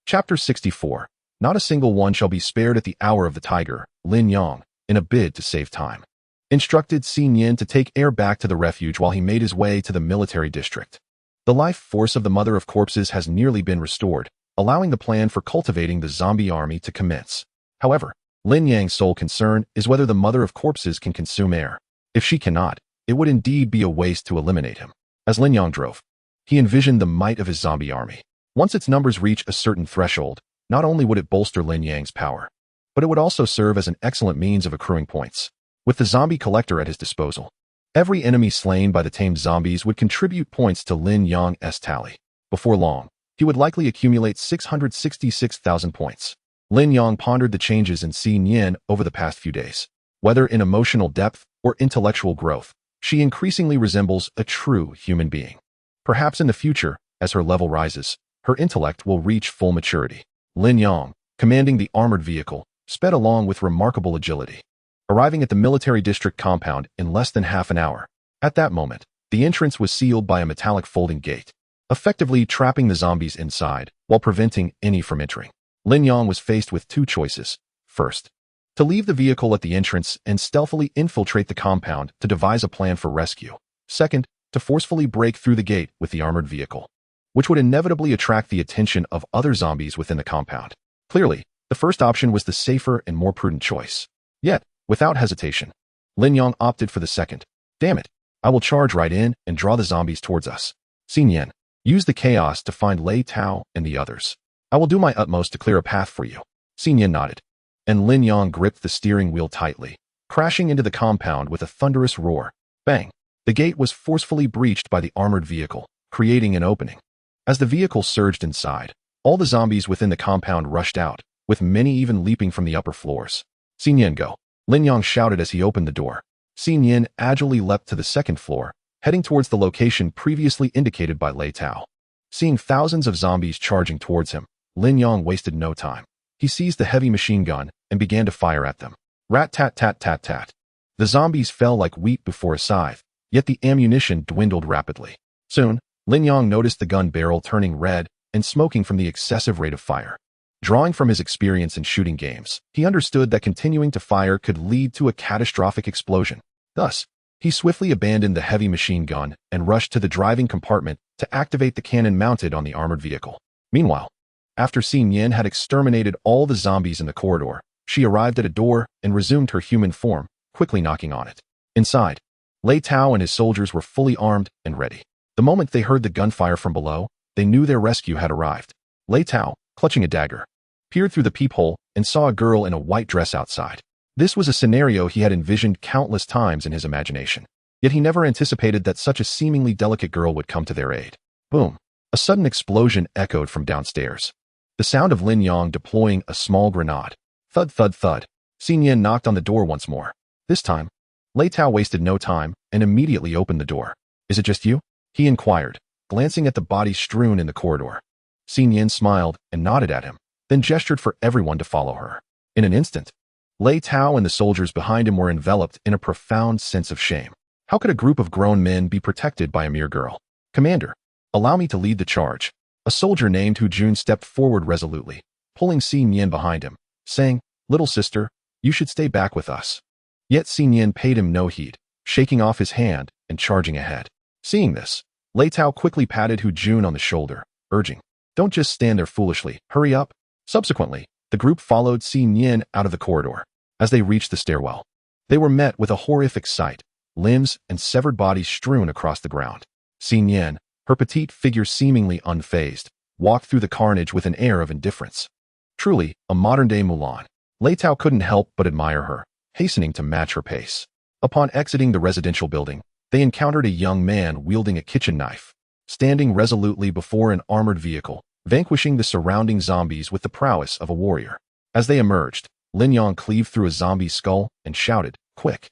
Chapter 64. Not a single one shall be spared at the hour of the tiger, Lin Yang, in a bid to save time, instructed Xin Yan to take Air back to the refuge while he made his way to the military district. The life force of the Mother of Corpses has nearly been restored, allowing the plan for cultivating the zombie army to commence. However, Lin Yang's sole concern is whether the mother of corpses can consume air. If she cannot, it would indeed be a waste to eliminate him. As Lin Yang drove, he envisioned the might of his zombie army. Once its numbers reach a certain threshold, not only would it bolster Lin Yang's power, but it would also serve as an excellent means of accruing points. With the zombie collector at his disposal, every enemy slain by the tamed zombies would contribute points to Lin Yang's tally. Before long, he would likely accumulate 666,000 points. Lin Yang pondered the changes in Xi Nian over the past few days. Whether in emotional depth or intellectual growth, she increasingly resembles a true human being. Perhaps in the future, as her level rises, her intellect will reach full maturity. Lin Yang, commanding the armored vehicle, sped along with remarkable agility, arriving at the military district compound in less than half an hour. At that moment, the entrance was sealed by a metallic folding gate, effectively trapping the zombies inside while preventing any from entering. Lin Yang was faced with two choices. First, to leave the vehicle at the entrance and stealthily infiltrate the compound to devise a plan for rescue. Second, to forcefully break through the gate with the armored vehicle, which would inevitably attract the attention of other zombies within the compound. Clearly, the first option was the safer and more prudent choice. Yet, without hesitation, Lin Yang opted for the second. Damn it, I will charge right in and draw the zombies towards us. Xi Nian, use the chaos to find Lei Tao and the others. I will do my utmost to clear a path for you. Xi Nian nodded, and Lin Yang gripped the steering wheel tightly, crashing into the compound with a thunderous roar. Bang! The gate was forcefully breached by the armored vehicle, creating an opening. As the vehicle surged inside, all the zombies within the compound rushed out, with many even leaping from the upper floors. Xi Nian, go! Lin Yang shouted as he opened the door. Xi Nian agilely leapt to the second floor, heading towards the location previously indicated by Lei Tao. Seeing thousands of zombies charging towards him, Lin Yang wasted no time. He seized the heavy machine gun and began to fire at them. Rat-tat-tat-tat-tat. The zombies fell like wheat before a scythe, yet the ammunition dwindled rapidly. Soon, Lin Yang noticed the gun barrel turning red and smoking from the excessive rate of fire. Drawing from his experience in shooting games, he understood that continuing to fire could lead to a catastrophic explosion. Thus, he swiftly abandoned the heavy machine gun and rushed to the driving compartment to activate the cannon mounted on the armored vehicle. Meanwhile, after Xi Nian had exterminated all the zombies in the corridor, she arrived at a door and resumed her human form, quickly knocking on it. Inside, Lei Tao and his soldiers were fully armed and ready. The moment they heard the gunfire from below, they knew their rescue had arrived. Lei Tao, clutching a dagger, peered through the peephole and saw a girl in a white dress outside. This was a scenario he had envisioned countless times in his imagination. Yet he never anticipated that such a seemingly delicate girl would come to their aid. Boom! A sudden explosion echoed from downstairs. The sound of Lin Yang deploying a small grenade. Thud, thud, thud. Xi Nian knocked on the door once more. This time, Lei Tao wasted no time and immediately opened the door. Is it just you? He inquired, glancing at the bodies strewn in the corridor. Xi Nian smiled and nodded at him, then gestured for everyone to follow her. In an instant, Lei Tao and the soldiers behind him were enveloped in a profound sense of shame. How could a group of grown men be protected by a mere girl? Commander, allow me to lead the charge. A soldier named Hu Jun stepped forward resolutely, pulling Xi Nian behind him, saying, Little sister, you should stay back with us. Yet Xi Nian paid him no heed, shaking off his hand and charging ahead. Seeing this, Lei Tao quickly patted Hu Jun on the shoulder, urging, Don't just stand there foolishly, hurry up. Subsequently, the group followed Xi Nian out of the corridor. As they reached the stairwell, they were met with a horrific sight, limbs and severed bodies strewn across the ground. Xi Nian, her petite figure seemingly unfazed, walked through the carnage with an air of indifference. Truly, a modern-day Mulan. Lei Tao couldn't help but admire her, hastening to match her pace. Upon exiting the residential building, they encountered a young man wielding a kitchen knife, standing resolutely before an armored vehicle, vanquishing the surrounding zombies with the prowess of a warrior. As they emerged, Lin Yang cleaved through a zombie's skull and shouted, Quick!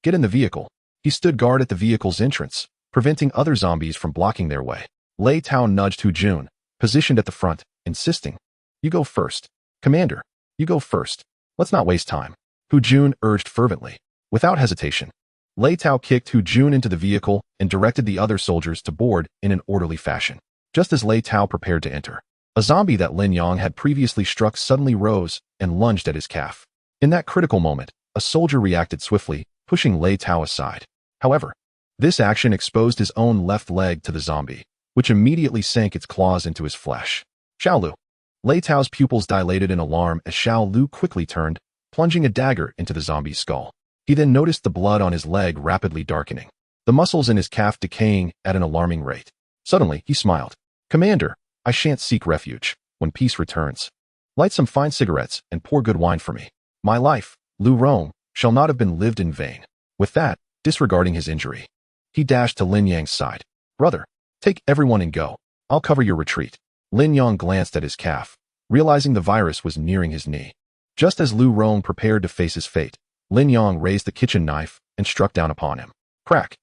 Get in the vehicle. He stood guard at the vehicle's entrance, preventing other zombies from blocking their way. Lei Tao nudged Hu Jun, positioned at the front, insisting, You go first. Commander, you go first. Let's not waste time. Hu Jun urged fervently. Without hesitation, Lei Tao kicked Hu Jun into the vehicle and directed the other soldiers to board in an orderly fashion. Just as Lei Tao prepared to enter, a zombie that Lin Yang had previously struck suddenly rose and lunged at his calf. In that critical moment, a soldier reacted swiftly, pushing Lei Tao aside. However, this action exposed his own left leg to the zombie, which immediately sank its claws into his flesh. Xiaolu, Lei Tao's pupils dilated in alarm as Xiao Lu quickly turned, plunging a dagger into the zombie's skull. He then noticed the blood on his leg rapidly darkening, the muscles in his calf decaying at an alarming rate. Suddenly, he smiled. "Commander, I shan't seek refuge. When peace returns, light some fine cigarettes and pour good wine for me. My life, Lu Rong, shall not have been lived in vain." With that, disregarding his injury, he dashed to Lin Yang's side. "Brother, take everyone and go. I'll cover your retreat." Lin Yang glanced at his calf, realizing the virus was nearing his knee. Just as Lu Rong prepared to face his fate, Lin Yang raised the kitchen knife and struck down upon him. Crack!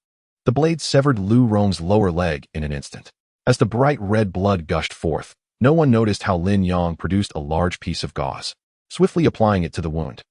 The blade severed Lu Rong's lower leg in an instant. As the bright red blood gushed forth, no one noticed how Lin Yang produced a large piece of gauze, swiftly applying it to the wound.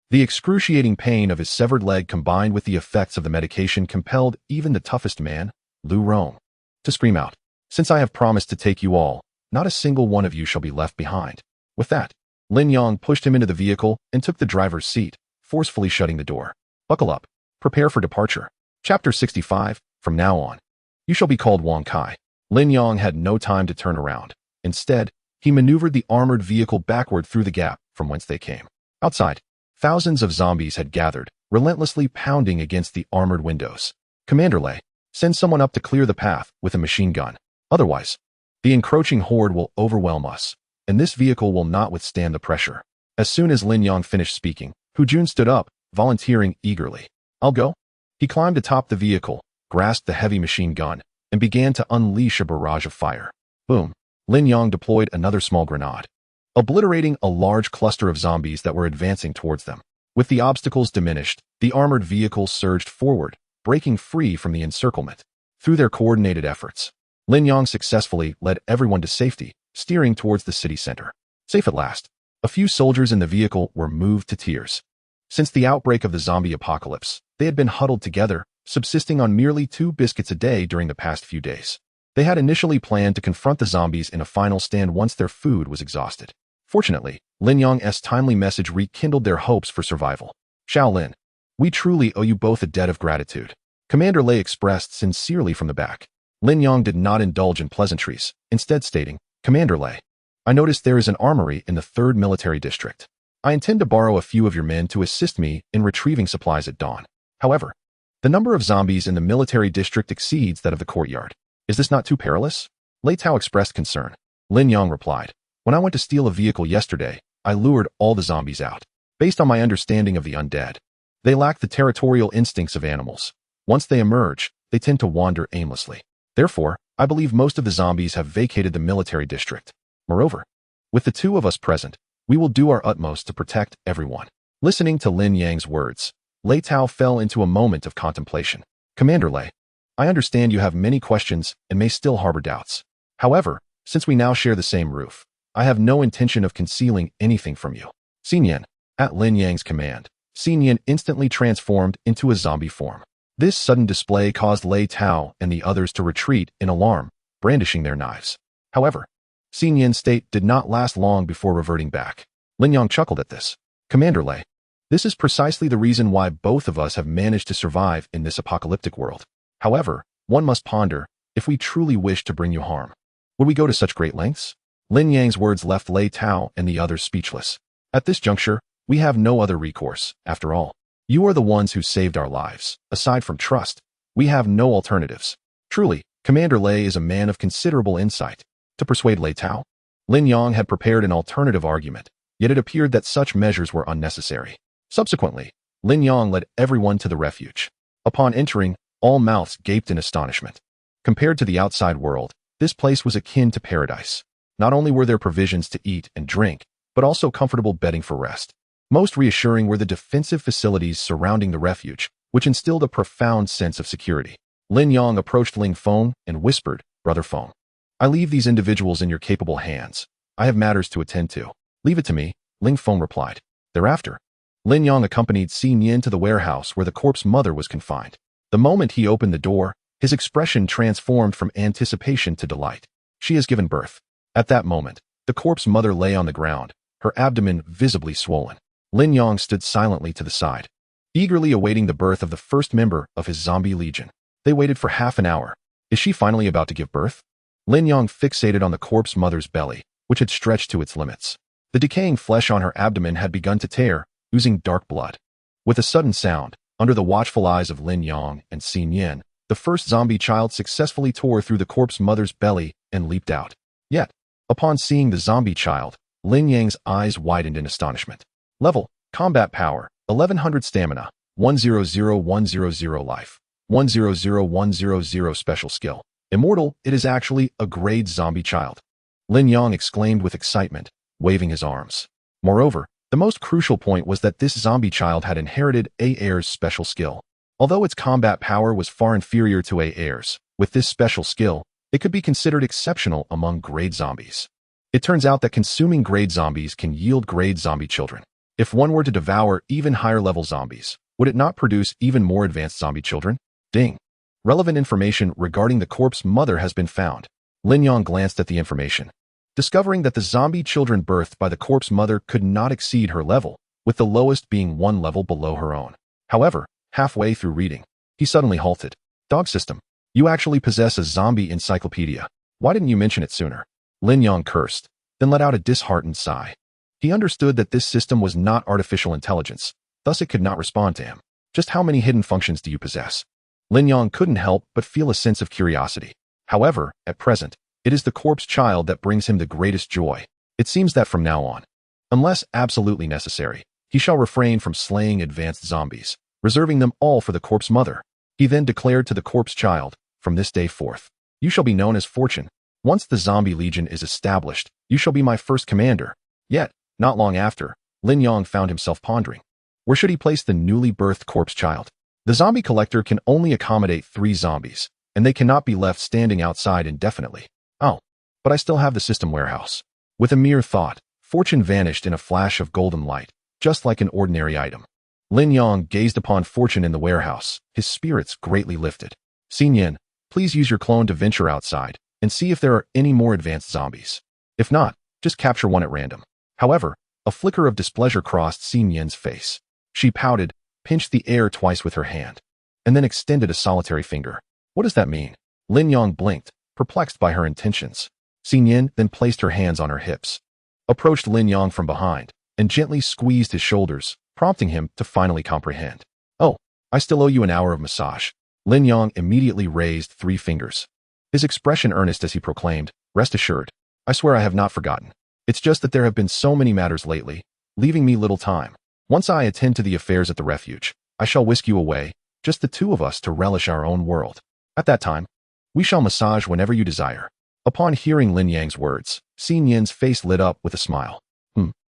The excruciating pain of his severed leg combined with the effects of the medication compelled even the toughest man, Lu Rong, to scream out, "Since I have promised to take you all, not a single one of you shall be left behind." With that, Lin Yang pushed him into the vehicle and took the driver's seat, forcefully shutting the door. "Buckle up. Prepare for departure." Chapter 65, From now on, you shall be called Wang Kai. Lin Yang had no time to turn around. Instead, he maneuvered the armored vehicle backward through the gap from whence they came. Outside, thousands of zombies had gathered, relentlessly pounding against the armored windows. "Commander Lei, send someone up to clear the path with a machine gun. Otherwise, the encroaching horde will overwhelm us, and this vehicle will not withstand the pressure." As soon as Lin Yang finished speaking, Hu Jun stood up, volunteering eagerly. "I'll go." He climbed atop the vehicle, grasped the heavy machine gun, and began to unleash a barrage of fire. Boom! Lin Yang deployed another small grenade, obliterating a large cluster of zombies that were advancing towards them. With the obstacles diminished, the armored vehicle surged forward, breaking free from the encirclement. Through their coordinated efforts, Lin Yang successfully led everyone to safety, steering towards the city center. Safe at last, a few soldiers in the vehicle were moved to tears. Since the outbreak of the zombie apocalypse, they had been huddled together, subsisting on merely 2 biscuits a day during the past few days. They had initially planned to confront the zombies in a final stand once their food was exhausted. Fortunately, Lin Yang's timely message rekindled their hopes for survival. "Shaolin, we truly owe you both a debt of gratitude," Commander Lei expressed sincerely from the back. Lin Yang did not indulge in pleasantries, instead stating, "Commander Lei, I noticed there is an armory in the 3rd Military District. I intend to borrow a few of your men to assist me in retrieving supplies at dawn. However, the number of zombies in the military district exceeds that of the courtyard. Is this not too perilous?" Lei Tao expressed concern. Lin Yang replied, "When I went to steal a vehicle yesterday, I lured all the zombies out. Based on my understanding of the undead, they lack the territorial instincts of animals. Once they emerge, they tend to wander aimlessly. Therefore, I believe most of the zombies have vacated the military district. Moreover, with the 2 of us present, we will do our utmost to protect everyone." Listening to Lin Yang's words, Lei Tao fell into a moment of contemplation. "Commander Lei, I understand you have many questions and may still harbor doubts. However, since we now share the same roof, I have no intention of concealing anything from you." Xinyan. At Lin Yang's command, Xinyan instantly transformed into a zombie form. This sudden display caused Lei Tao and the others to retreat in alarm, brandishing their knives. However, Xinyan's state did not last long before reverting back. Lin Yang chuckled at this. "Commander Lei, this is precisely the reason why both of us have managed to survive in this apocalyptic world. However, one must ponder, if we truly wish to bring you harm, would we go to such great lengths?" Lin Yang's words left Lei Tao and the others speechless. "At this juncture, we have no other recourse. After all, you are the ones who saved our lives. Aside from trust, we have no alternatives." Truly, Commander Lei is a man of considerable insight. To persuade Lei Tao, Lin Yang had prepared an alternative argument, yet it appeared that such measures were unnecessary. Subsequently, Lin Yang led everyone to the refuge. Upon entering, all mouths gaped in astonishment. Compared to the outside world, this place was akin to paradise. Not only were there provisions to eat and drink, but also comfortable bedding for rest. Most reassuring were the defensive facilities surrounding the refuge, which instilled a profound sense of security. Lin Yang approached Ling Feng and whispered, "Brother Feng, I leave these individuals in your capable hands. I have matters to attend to." "Leave it to me," Ling Feng replied. Thereafter, Lin Yang accompanied Xinyan to the warehouse where the corpse mother was confined. The moment he opened the door, his expression transformed from anticipation to delight. She has given birth. At that moment, the corpse mother lay on the ground, her abdomen visibly swollen. Lin Yang stood silently to the side, eagerly awaiting the birth of the first member of his zombie legion. They waited for half an hour. Is she finally about to give birth? Lin Yang fixated on the corpse mother's belly, which had stretched to its limits. The decaying flesh on her abdomen had begun to tear, oozing dark blood. With a sudden sound, under the watchful eyes of Lin Yang and Xin Yin, the first zombie child successfully tore through the corpse mother's belly and leaped out. Yet, upon seeing the zombie child, Lin Yang's eyes widened in astonishment. Level: Combat Power, 1100 Stamina, 100100 Life, 100100 Special Skill. Immortal, it is actually a grade zombie child. Lin Yang exclaimed with excitement, waving his arms. Moreover, the most crucial point was that this zombie child had inherited A-Air's special skill. Although its combat power was far inferior to A-Air's, with this special skill, it could be considered exceptional among grade zombies. It turns out that consuming grade zombies can yield grade zombie children. If one were to devour even higher level zombies, would it not produce even more advanced zombie children? Ding! Relevant information regarding the corpse mother has been found. Lin Yang glanced at the information, discovering that the zombie children birthed by the corpse mother could not exceed her level, with the lowest being one level below her own. However, halfway through reading, he suddenly halted. Dog system. You actually possess a zombie encyclopedia. Why didn't you mention it sooner? Lin Yang cursed, then let out a disheartened sigh. He understood that this system was not artificial intelligence, thus it could not respond to him. Just how many hidden functions do you possess? Lin Yang couldn't help but feel a sense of curiosity. However, at present, it is the corpse child that brings him the greatest joy. It seems that from now on, unless absolutely necessary, he shall refrain from slaying advanced zombies, reserving them all for the corpse mother. He then declared to the corpse child, from this day forth, you shall be known as Fortune. Once the zombie legion is established, you shall be my first commander. Yet, not long after, Lin Yang found himself pondering. Where should he place the newly birthed corpse child? The zombie collector can only accommodate 3 zombies, and they cannot be left standing outside indefinitely. Oh, but I still have the system warehouse. With a mere thought, Fortune vanished in a flash of golden light, just like an ordinary item. Lin Yang gazed upon Fortune in the warehouse, his spirits greatly lifted. Xin Yin, please use your clone to venture outside, and see if there are any more advanced zombies. If not, just capture one at random. However, a flicker of displeasure crossed Xin Yin's face. She pouted, pinched the air twice with her hand, and then extended a solitary finger. What does that mean? Lin Yang blinked, perplexed by her intentions. Xin Yin then placed her hands on her hips, approached Lin Yang from behind, and gently squeezed his shoulders, prompting him to finally comprehend. Oh, I still owe you an hour of massage. Lin Yang immediately raised 3 fingers, his expression earnest as he proclaimed, rest assured, I swear I have not forgotten. It's just that there have been so many matters lately, leaving me little time. Once I attend to the affairs at the refuge, I shall whisk you away, just the 2 of us to relish our own world. At that time, we shall massage whenever you desire. Upon hearing Lin Yang's words, Xin Yin's face lit up with a smile.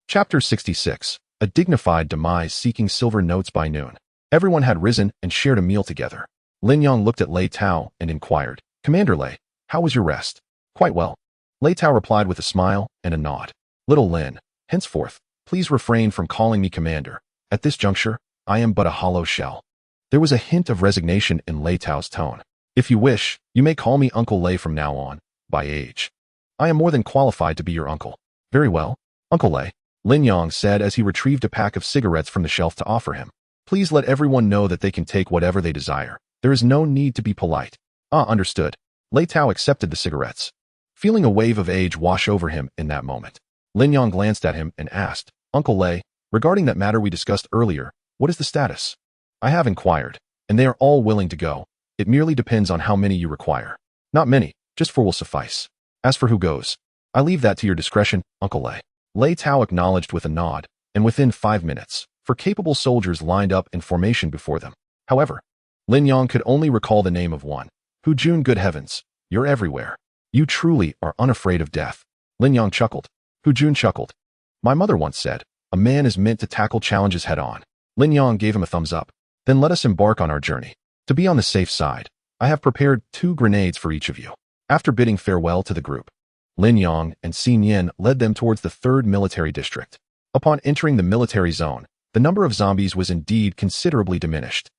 Chapter 66. A dignified demise seeking silver notes by noon. Everyone had risen and shared a meal together. Lin Yang looked at Lei Tao and inquired, Commander Lei, how was your rest? Quite well. Lei Tao replied with a smile and a nod. Little Lin, henceforth, please refrain from calling me Commander. At this juncture, I am but a hollow shell. There was a hint of resignation in Lei Tao's tone. If you wish, you may call me Uncle Lei from now on, by age. I am more than qualified to be your uncle. Very well, Uncle Lei, Lin Yang said as he retrieved a pack of cigarettes from the shelf to offer him. Please let everyone know that they can take whatever they desire. There is no need to be polite. Understood. Lei Tao accepted the cigarettes, feeling a wave of age wash over him in that moment. Lin Yang glanced at him and asked, Uncle Lei, regarding that matter we discussed earlier, what is the status? I have inquired, and they are all willing to go. It merely depends on how many you require. Not many, just 4 will suffice. As for who goes, I leave that to your discretion, Uncle Lei. Lei Tao acknowledged with a nod, and within 5 minutes, 4 capable soldiers lined up in formation before them. However, Lin Yang could only recall the name of one. Hu Jun, good heavens, you're everywhere. You truly are unafraid of death. Lin Yang chuckled. Hu Jun chuckled. My mother once said, a man is meant to tackle challenges head on. Lin Yang gave him a thumbs up. Then let us embark on our journey. To be on the safe side, I have prepared 2 grenades for each of you. After bidding farewell to the group, Lin Yang and Xin Yin led them towards the 3rd military district. Upon entering the military zone, the number of zombies was indeed considerably diminished.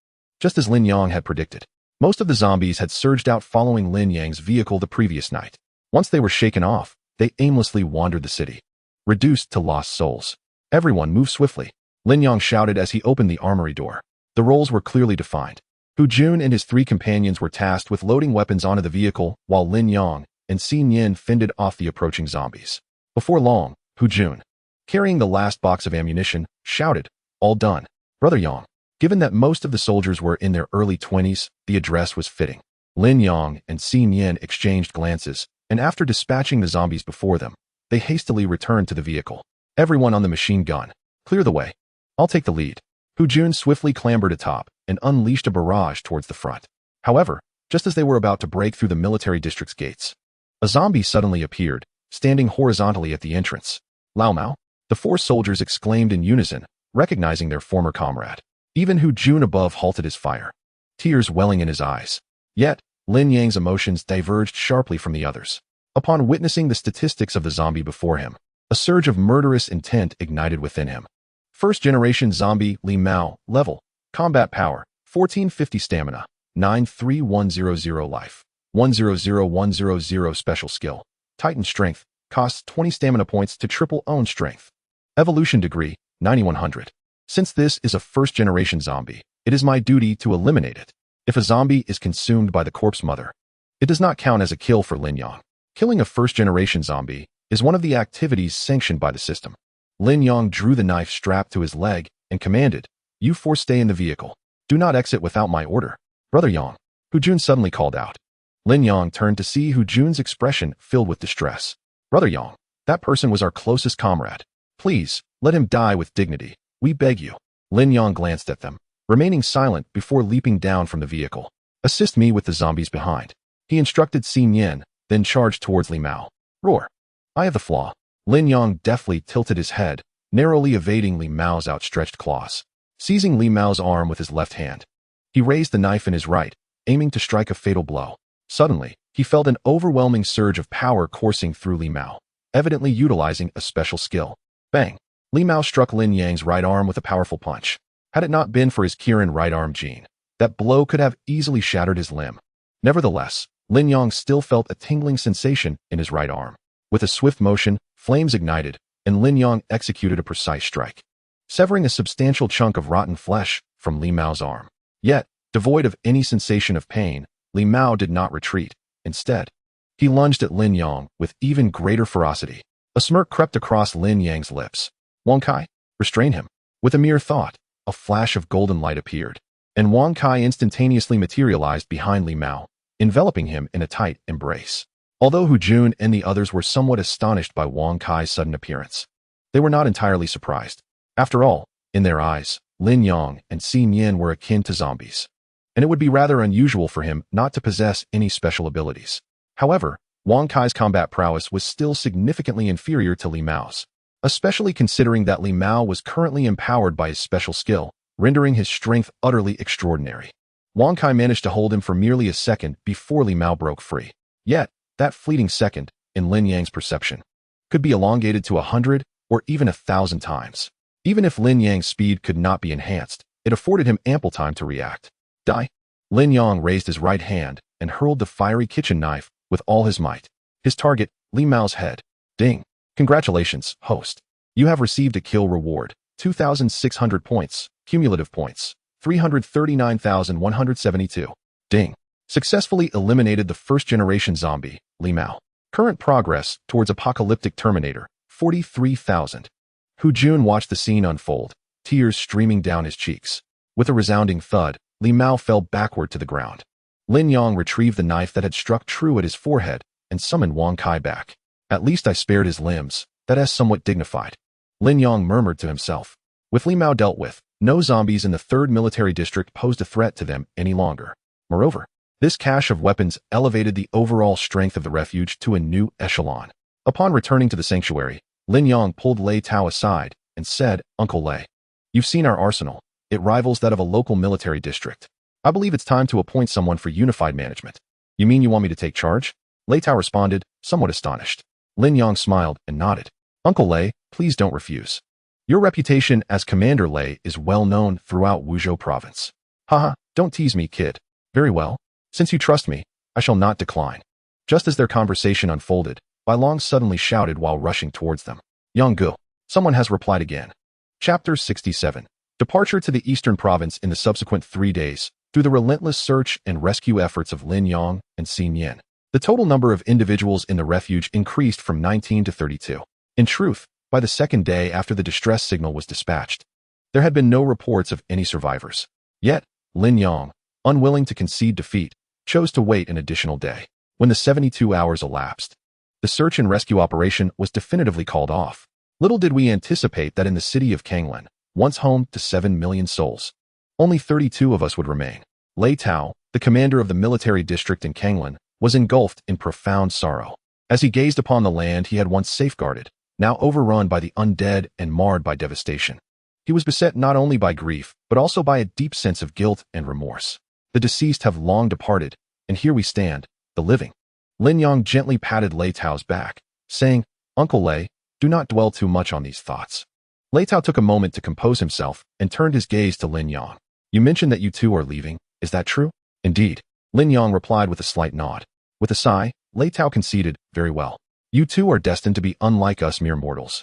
Just as Lin Yang had predicted, most of the zombies had surged out following Lin Yang's vehicle the previous night. Once they were shaken off, they aimlessly wandered the city, reduced to lost souls. Everyone moved swiftly, Lin Yang shouted as he opened the armory door. The roles were clearly defined. Hu Jun and his 3 companions were tasked with loading weapons onto the vehicle, while Lin Yang and Xin Yin fended off the approaching zombies. Before long, Hu Jun, carrying the last box of ammunition, shouted, "All done." Brother Yang. Given that most of the soldiers were in their early 20s, the address was fitting. Lin Yang and Xin Yan exchanged glances, and after dispatching the zombies before them, they hastily returned to the vehicle. Everyone on the machine gun. Clear the way. I'll take the lead. Hu Jun swiftly clambered atop and unleashed a barrage towards the front. However, just as they were about to break through the military district's gates, a zombie suddenly appeared, standing horizontally at the entrance. Lao Mao? The four soldiers exclaimed in unison, recognizing their former comrade. Even Hu Jun above halted his fire, tears welling in his eyes. Yet, Lin Yang's emotions diverged sharply from the others. Upon witnessing the statistics of the zombie before him, a surge of murderous intent ignited within him. First-generation zombie Li Mao, level, combat power, 1450 stamina, 93100 life, 100100 special skill, Titan strength, costs 20 stamina points to triple own strength. Evolution degree, 9100. Since this is a first-generation zombie, it is my duty to eliminate it. If a zombie is consumed by the corpse mother, it does not count as a kill for Lin Yang. Killing a first-generation zombie is one of the activities sanctioned by the system. Lin Yang drew the knife strapped to his leg and commanded, "You four stay in the vehicle. Do not exit without my order." Brother Yang, Hu Jun suddenly called out. Lin Yang turned to see Hu Jun's expression filled with distress. Brother Yang, that person was our closest comrade. Please, let him die with dignity. We beg you. Lin Yang glanced at them, remaining silent before leaping down from the vehicle. Assist me with the zombies behind. He instructed Xin Yan, then charged towards Li Mao. Roar. I have the flaw. Lin Yang deftly tilted his head, narrowly evading Li Mao's outstretched claws. Seizing Li Mao's arm with his left hand, he raised the knife in his right, aiming to strike a fatal blow. Suddenly, he felt an overwhelming surge of power coursing through Li Mao, evidently utilizing a special skill. Bang! Li Mao struck Lin Yang's right arm with a powerful punch. Had it not been for his Kirin right arm gene, that blow could have easily shattered his limb. Nevertheless, Lin Yang still felt a tingling sensation in his right arm. With a swift motion, flames ignited, and Lin Yang executed a precise strike, severing a substantial chunk of rotten flesh from Li Mao's arm. Yet, devoid of any sensation of pain, Li Mao did not retreat. Instead, he lunged at Lin Yang with even greater ferocity. A smirk crept across Lin Yang's lips. Wang Kai, restrain him. With a mere thought, a flash of golden light appeared, and Wang Kai instantaneously materialized behind Li Mao, enveloping him in a tight embrace. Although Hu Jun and the others were somewhat astonished by Wang Kai's sudden appearance, they were not entirely surprised. After all, in their eyes, Lin Yang and Xin Yan were akin to zombies, and it would be rather unusual for him not to possess any special abilities. However, Wang Kai's combat prowess was still significantly inferior to Li Mao's, especially considering that Li Mao was currently empowered by his special skill, rendering his strength utterly extraordinary. Wang Kai managed to hold him for merely a second before Li Mao broke free. Yet, that fleeting second, in Lin Yang's perception, could be elongated to 100 or even 1,000 times. Even if Lin Yang's speed could not be enhanced, it afforded him ample time to react. Die! Lin Yang raised his right hand and hurled the fiery kitchen knife with all his might. His target, Li Mao's head. Ding! Congratulations, host. You have received a kill reward, 2,600 points, cumulative points, 339,172. Ding! Successfully eliminated the first-generation zombie, Li Mao. Current progress towards apocalyptic Terminator, 43,000. Hu Jun watched the scene unfold, tears streaming down his cheeks. With a resounding thud, Li Mao fell backward to the ground. Lin Yang retrieved the knife that had struck true at his forehead and summoned Wang Kai back. At least I spared his limbs, that is somewhat dignified. Lin Yang murmured to himself. With Li Mao dealt with, no zombies in the 3rd Military District posed a threat to them any longer. Moreover, this cache of weapons elevated the overall strength of the refuge to a new echelon. Upon returning to the sanctuary, Lin Yang pulled Lei Tao aside and said, Uncle Lei, you've seen our arsenal. It rivals that of a local military district. I believe it's time to appoint someone for unified management. You mean you want me to take charge? Lei Tao responded, somewhat astonished. Lin Yang smiled and nodded. Uncle Lei, please don't refuse. Your reputation as Commander Lei is well known throughout Wuzhou province. Haha, don't tease me, kid. Very well. Since you trust me, I shall not decline. Just as their conversation unfolded, Bai Long suddenly shouted while rushing towards them. Yang Gu. Someone has replied again. Chapter 67. Departure to the eastern province in the subsequent 3 days, through the relentless search and rescue efforts of Lin Yang and Xin Yan. The total number of individuals in the refuge increased from 19 to 32. In truth, by the second day after the distress signal was dispatched, there had been no reports of any survivors. Yet, Lin Yang, unwilling to concede defeat, chose to wait an additional day. When the 72 hours elapsed, the search and rescue operation was definitively called off. Little did we anticipate that in the city of Kanglan, once home to 7 million souls, only 32 of us would remain. Lei Tao, the commander of the military district in Kanglan, was engulfed in profound sorrow. As he gazed upon the land he had once safeguarded, now overrun by the undead and marred by devastation, he was beset not only by grief, but also by a deep sense of guilt and remorse. The deceased have long departed, and here we stand, the living. Lin Yang gently patted Lei Tao's back, saying, "Uncle Lei, do not dwell too much on these thoughts." Lei Tao took a moment to compose himself and turned his gaze to Lin Yang. "You mentioned that you two are leaving, is that true?" "Indeed," Lin Yang replied with a slight nod. With a sigh, Lei Tao conceded, "Very well. You two are destined to be unlike us mere mortals.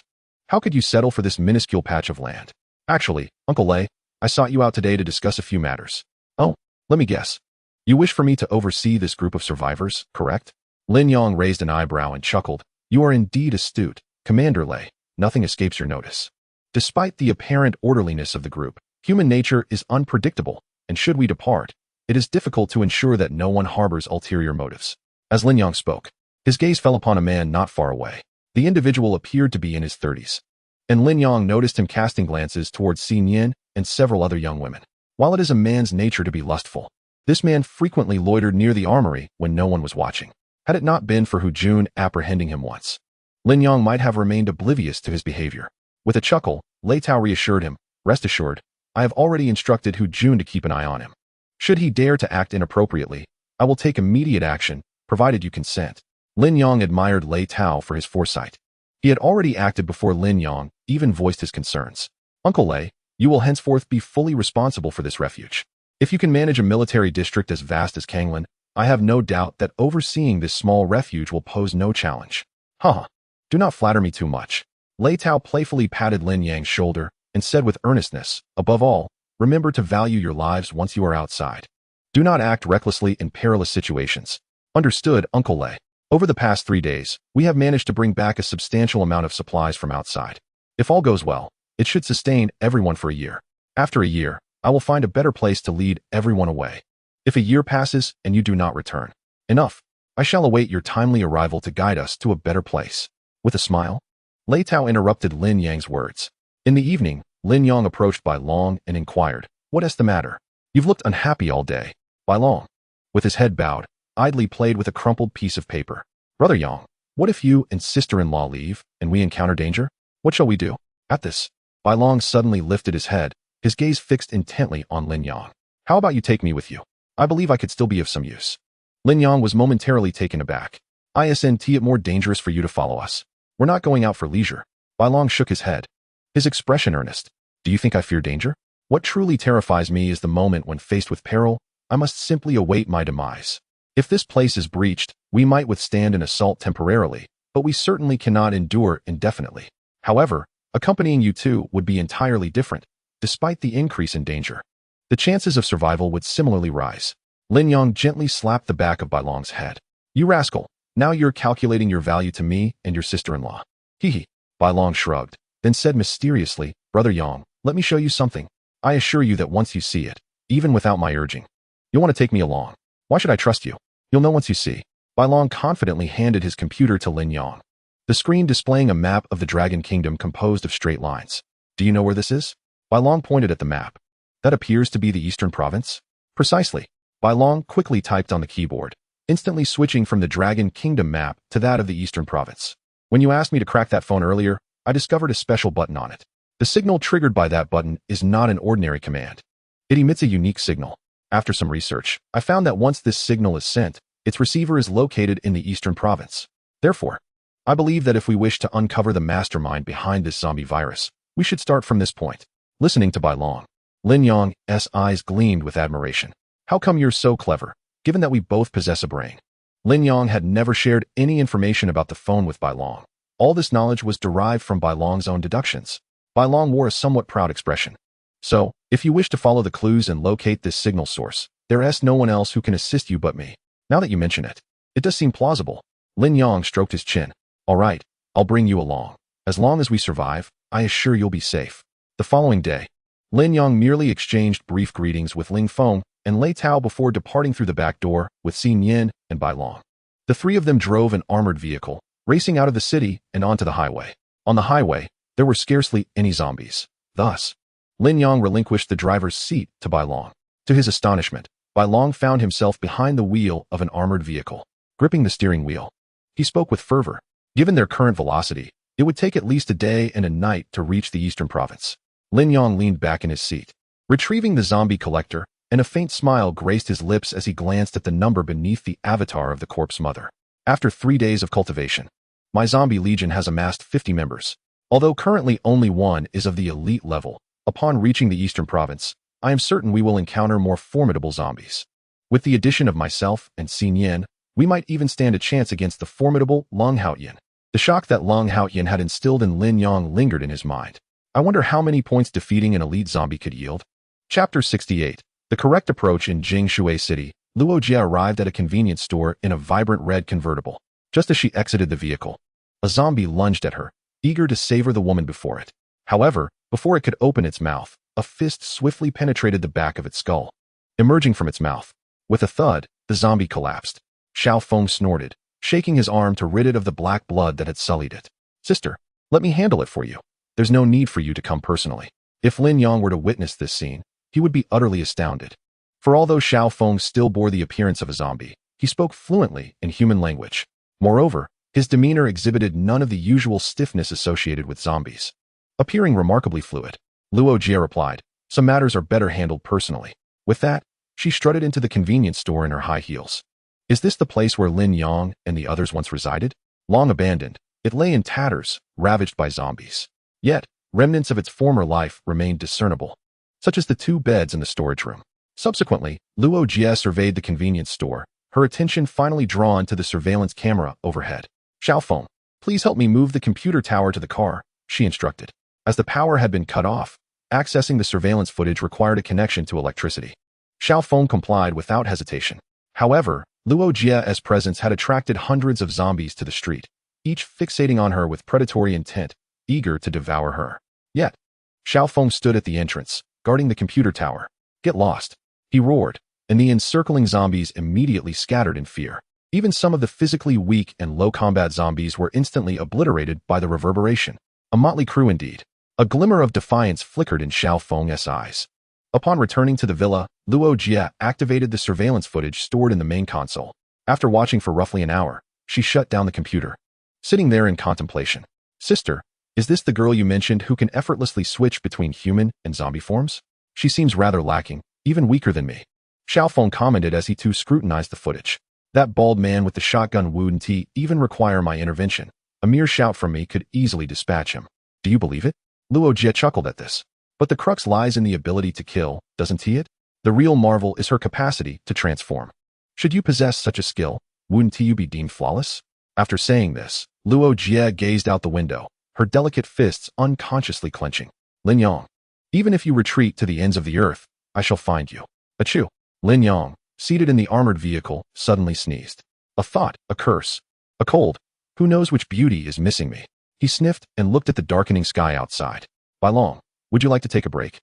How could you settle for this minuscule patch of land? Actually, Uncle Lei, I sought you out today to discuss a few matters." "Oh, let me guess. You wish for me to oversee this group of survivors, correct?" Lin Yang raised an eyebrow and chuckled. "You are indeed astute, Commander Lei. Nothing escapes your notice. Despite the apparent orderliness of the group, human nature is unpredictable, and should we depart, it is difficult to ensure that no one harbors ulterior motives." As Lin Yang spoke, his gaze fell upon a man not far away. The individual appeared to be in his 30s, and Lin Yang noticed him casting glances towards Xin Yin and several other young women. While it is a man's nature to be lustful, this man frequently loitered near the armory when no one was watching. Had it not been for Hu Jun apprehending him once, Lin Yang might have remained oblivious to his behavior. With a chuckle, Lei Tao reassured him, "Rest assured, I have already instructed Hu Jun to keep an eye on him. Should he dare to act inappropriately, I will take immediate action, provided you consent." Lin Yang admired Lei Tao for his foresight. He had already acted before Lin Yang even voiced his concerns. "Uncle Lei, you will henceforth be fully responsible for this refuge. If you can manage a military district as vast as Kanglan, I have no doubt that overseeing this small refuge will pose no challenge." "Haha, do not flatter me too much." Lei Tao playfully patted Lin Yang's shoulder and said with earnestness, "Above all, remember to value your lives once you are outside. Do not act recklessly in perilous situations." "Understood, Uncle Lei. Over the past 3 days, we have managed to bring back a substantial amount of supplies from outside. If all goes well, it should sustain everyone for a year. After a year, I will find a better place to lead everyone away. If a year passes and you do not return, enough. I shall await your timely arrival to guide us to a better place." With a smile, Lei Tao interrupted Lin Yang's words. In the evening, Lin Yang approached Bai Long and inquired, "What is the matter? You've looked unhappy all day." Bai Long, with his head bowed, idly played with a crumpled piece of paper. "Brother Yang, what if you and sister-in-law leave and we encounter danger? What shall we do?" At this, Bai Long suddenly lifted his head, his gaze fixed intently on Lin Yang. "How about you take me with you? I believe I could still be of some use." Lin Yang was momentarily taken aback. "Isn't it more dangerous for you to follow us? We're not going out for leisure." Bai Long shook his head, his expression earnest. "Do you think I fear danger? What truly terrifies me is the moment when faced with peril, I must simply await my demise. If this place is breached, we might withstand an assault temporarily, but we certainly cannot endure indefinitely. However, accompanying you two would be entirely different, despite the increase in danger. The chances of survival would similarly rise." Lin Yang gently slapped the back of Bai Long's head. "You rascal, now you're calculating your value to me and your sister-in-law." "Hee." Bai Long shrugged, then said mysteriously, "Brother Yang, let me show you something. I assure you that once you see it, even without my urging, you'll want to take me along. Why should I trust you? You'll know once you see." Bai Long confidently handed his computer to Lin Yang, the screen displaying a map of the Dragon Kingdom composed of straight lines. "Do you know where this is?" Bai Long pointed at the map. "That appears to be the Eastern Province?" "Precisely." Bai Long quickly typed on the keyboard, instantly switching from the Dragon Kingdom map to that of the Eastern Province. "When you asked me to crack that phone earlier, I discovered a special button on it. The signal triggered by that button is not an ordinary command. It emits a unique signal. After some research, I found that once this signal is sent, its receiver is located in the Eastern Province. Therefore, I believe that if we wish to uncover the mastermind behind this zombie virus, we should start from this point." Listening to Bai Long, Lin Yang's eyes gleamed with admiration. "How come you're so clever, given that we both possess a brain?" Lin Yang had never shared any information about the phone with Bai Long. All this knowledge was derived from Bai Long's own deductions. Bai Long wore a somewhat proud expression. "So, if you wish to follow the clues and locate this signal source, there is no one else who can assist you but me. Now that you mention it, it does seem plausible." Lin Yang stroked his chin. "All right, I'll bring you along." As long as we survive, I assure you'll be safe. The following day, Lin Yong merely exchanged brief greetings with Ling Feng and Lei Tao before departing through the back door with Xin Yin and Bai Long. The three of them drove an armored vehicle, racing out of the city and onto the highway. On the highway, there were scarcely any zombies. Thus, Lin Yong relinquished the driver's seat to Bai Long. To his astonishment, Bai Long found himself behind the wheel of an armored vehicle, gripping the steering wheel. He spoke with fervor. Given their current velocity, it would take at least a day and a night to reach the eastern province. Lin Yong leaned back in his seat, retrieving the zombie collector, and a faint smile graced his lips as he glanced at the number beneath the avatar of the corpse mother. After 3 days of cultivation, my zombie legion has amassed 50 members. Although currently only one is of the elite level, upon reaching the eastern province, I am certain we will encounter more formidable zombies. With the addition of myself and Xin Yin, we might even stand a chance against the formidable Long Haoyan. The shock that Long Haoyan had instilled in Lin Yong lingered in his mind. I wonder how many points defeating an elite zombie could yield. Chapter 68. The correct approach. In Jingshui City, Luo Jia arrived at a convenience store in a vibrant red convertible. Just as she exited the vehicle, a zombie lunged at her, eager to savor the woman before it. However, before it could open its mouth, a fist swiftly penetrated the back of its skull. Emerging from its mouth, with a thud, the zombie collapsed. Xiao Feng snorted, shaking his arm to rid it of the black blood that had sullied it. Sister, let me handle it for you. There's no need for you to come personally. If Lin Yong were to witness this scene, he would be utterly astounded. For although Xiao Feng still bore the appearance of a zombie, he spoke fluently in human language. Moreover, his demeanor exhibited none of the usual stiffness associated with zombies. Appearing remarkably fluid, Luo Jia replied, "Some matters are better handled personally." With that, she strutted into the convenience store in her high heels. Is this the place where Lin Yong and the others once resided? Long abandoned, it lay in tatters, ravaged by zombies. Yet, remnants of its former life remained discernible, such as the 2 beds in the storage room. Subsequently, Luo Jia surveyed the convenience store, her attention finally drawn to the surveillance camera overhead. Xiao Feng, please help me move the computer tower to the car, she instructed. As the power had been cut off, accessing the surveillance footage required a connection to electricity. Xiao Feng complied without hesitation. However, Luo Jia's presence had attracted hundreds of zombies to the street, each fixating on her with predatory intent, eager to devour her. Yet, Xiao Feng stood at the entrance, guarding the computer tower. Get lost, he roared, and the encircling zombies immediately scattered in fear. Even some of the physically weak and low-combat zombies were instantly obliterated by the reverberation. A motley crew indeed. A glimmer of defiance flickered in Xiao Feng's eyes. Upon returning to the villa, Luo Jia activated the surveillance footage stored in the main console. After watching for roughly an hour, she shut down the computer. Sitting there in contemplation. Sister, is this the girl you mentioned who can effortlessly switch between human and zombie forms? She seems rather lacking, even weaker than me. Xiao Feng commented as he too scrutinized the footage. That bald man with the shotgun wouldn't even require my intervention. A mere shout from me could easily dispatch him. Do you believe it? Luo Jia chuckled at this. But the crux lies in the ability to kill, doesn't he it? The real marvel is her capacity to transform. Should you possess such a skill, wouldn't you be deemed flawless? After saying this, Luo Jia gazed out the window, her delicate fists unconsciously clenching. Lin Yong, even if you retreat to the ends of the earth, I shall find you. Achoo! Lin Yong, seated in the armored vehicle, suddenly sneezed. A thought, a curse, a cold. Who knows which beauty is missing me? He sniffed and looked at the darkening sky outside. Bai Long, would you like to take a break?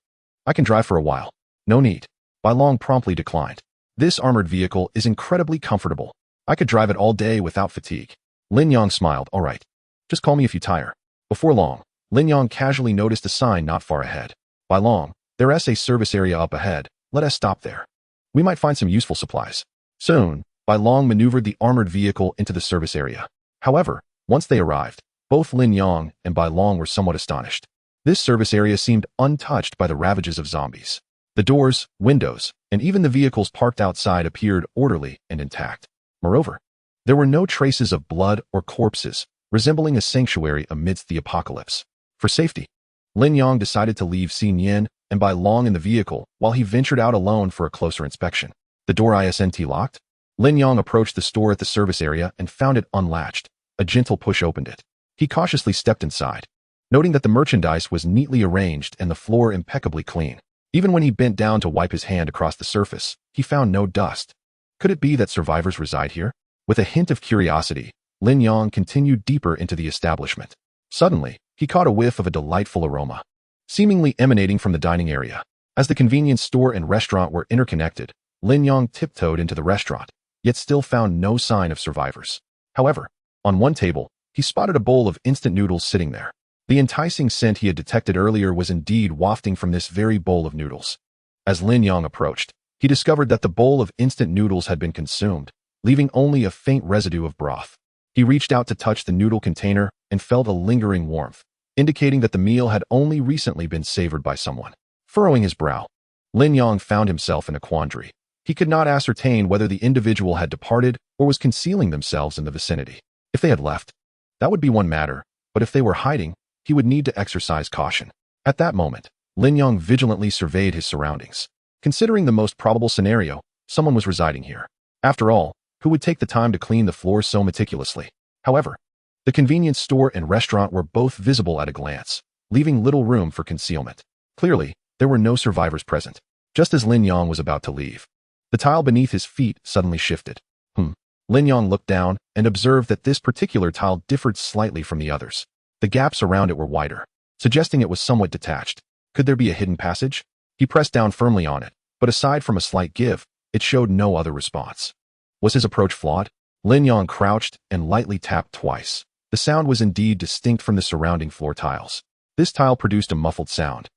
I can drive for a while. No need. Bai Long promptly declined. This armored vehicle is incredibly comfortable. I could drive it all day without fatigue. Lin Yong smiled. All right. Just call me if you tire. Before long, Lin Yong casually noticed a sign not far ahead. Bai Long, there's a service area up ahead. Let us stop there. We might find some useful supplies. Soon, Bai Long maneuvered the armored vehicle into the service area. However, once they arrived, both Lin Yong and Bai Long were somewhat astonished. This service area seemed untouched by the ravages of zombies. The doors, windows, and even the vehicles parked outside appeared orderly and intact. Moreover, there were no traces of blood or corpses, resembling a sanctuary amidst the apocalypse. For safety, Lin Yong decided to leave Xin Yin and Bai Long in the vehicle while he ventured out alone for a closer inspection. The door isn't locked? Lin Yong approached the store at the service area and found it unlatched. A gentle push opened it. He cautiously stepped inside, noting that the merchandise was neatly arranged and the floor impeccably clean. Even when he bent down to wipe his hand across the surface, he found no dust. Could it be that survivors reside here? With a hint of curiosity, Lin Yong continued deeper into the establishment. Suddenly, he caught a whiff of a delightful aroma, seemingly emanating from the dining area. As the convenience store and restaurant were interconnected, Lin Yong tiptoed into the restaurant, yet still found no sign of survivors. However, on one table, he spotted a bowl of instant noodles sitting there. The enticing scent he had detected earlier was indeed wafting from this very bowl of noodles. As Lin Yong approached, he discovered that the bowl of instant noodles had been consumed, leaving only a faint residue of broth. He reached out to touch the noodle container and felt a lingering warmth, indicating that the meal had only recently been savored by someone. Furrowing his brow, Lin Yong found himself in a quandary. He could not ascertain whether the individual had departed or was concealing themselves in the vicinity. If they had left, that would be one matter, but if they were hiding, he would need to exercise caution. At that moment, Lin Yong vigilantly surveyed his surroundings. Considering the most probable scenario, someone was residing here. After all, who would take the time to clean the floors so meticulously? However, the convenience store and restaurant were both visible at a glance, leaving little room for concealment. Clearly, there were no survivors present. Just as Lin Yong was about to leave, the tile beneath his feet suddenly shifted. Lin Yong looked down and observed that this particular tile differed slightly from the others. The gaps around it were wider, suggesting it was somewhat detached. Could there be a hidden passage? He pressed down firmly on it, but aside from a slight give, it showed no other response. Was his approach flawed? Lin Yong crouched and lightly tapped twice. The sound was indeed distinct from the surrounding floor tiles. This tile produced a muffled sound,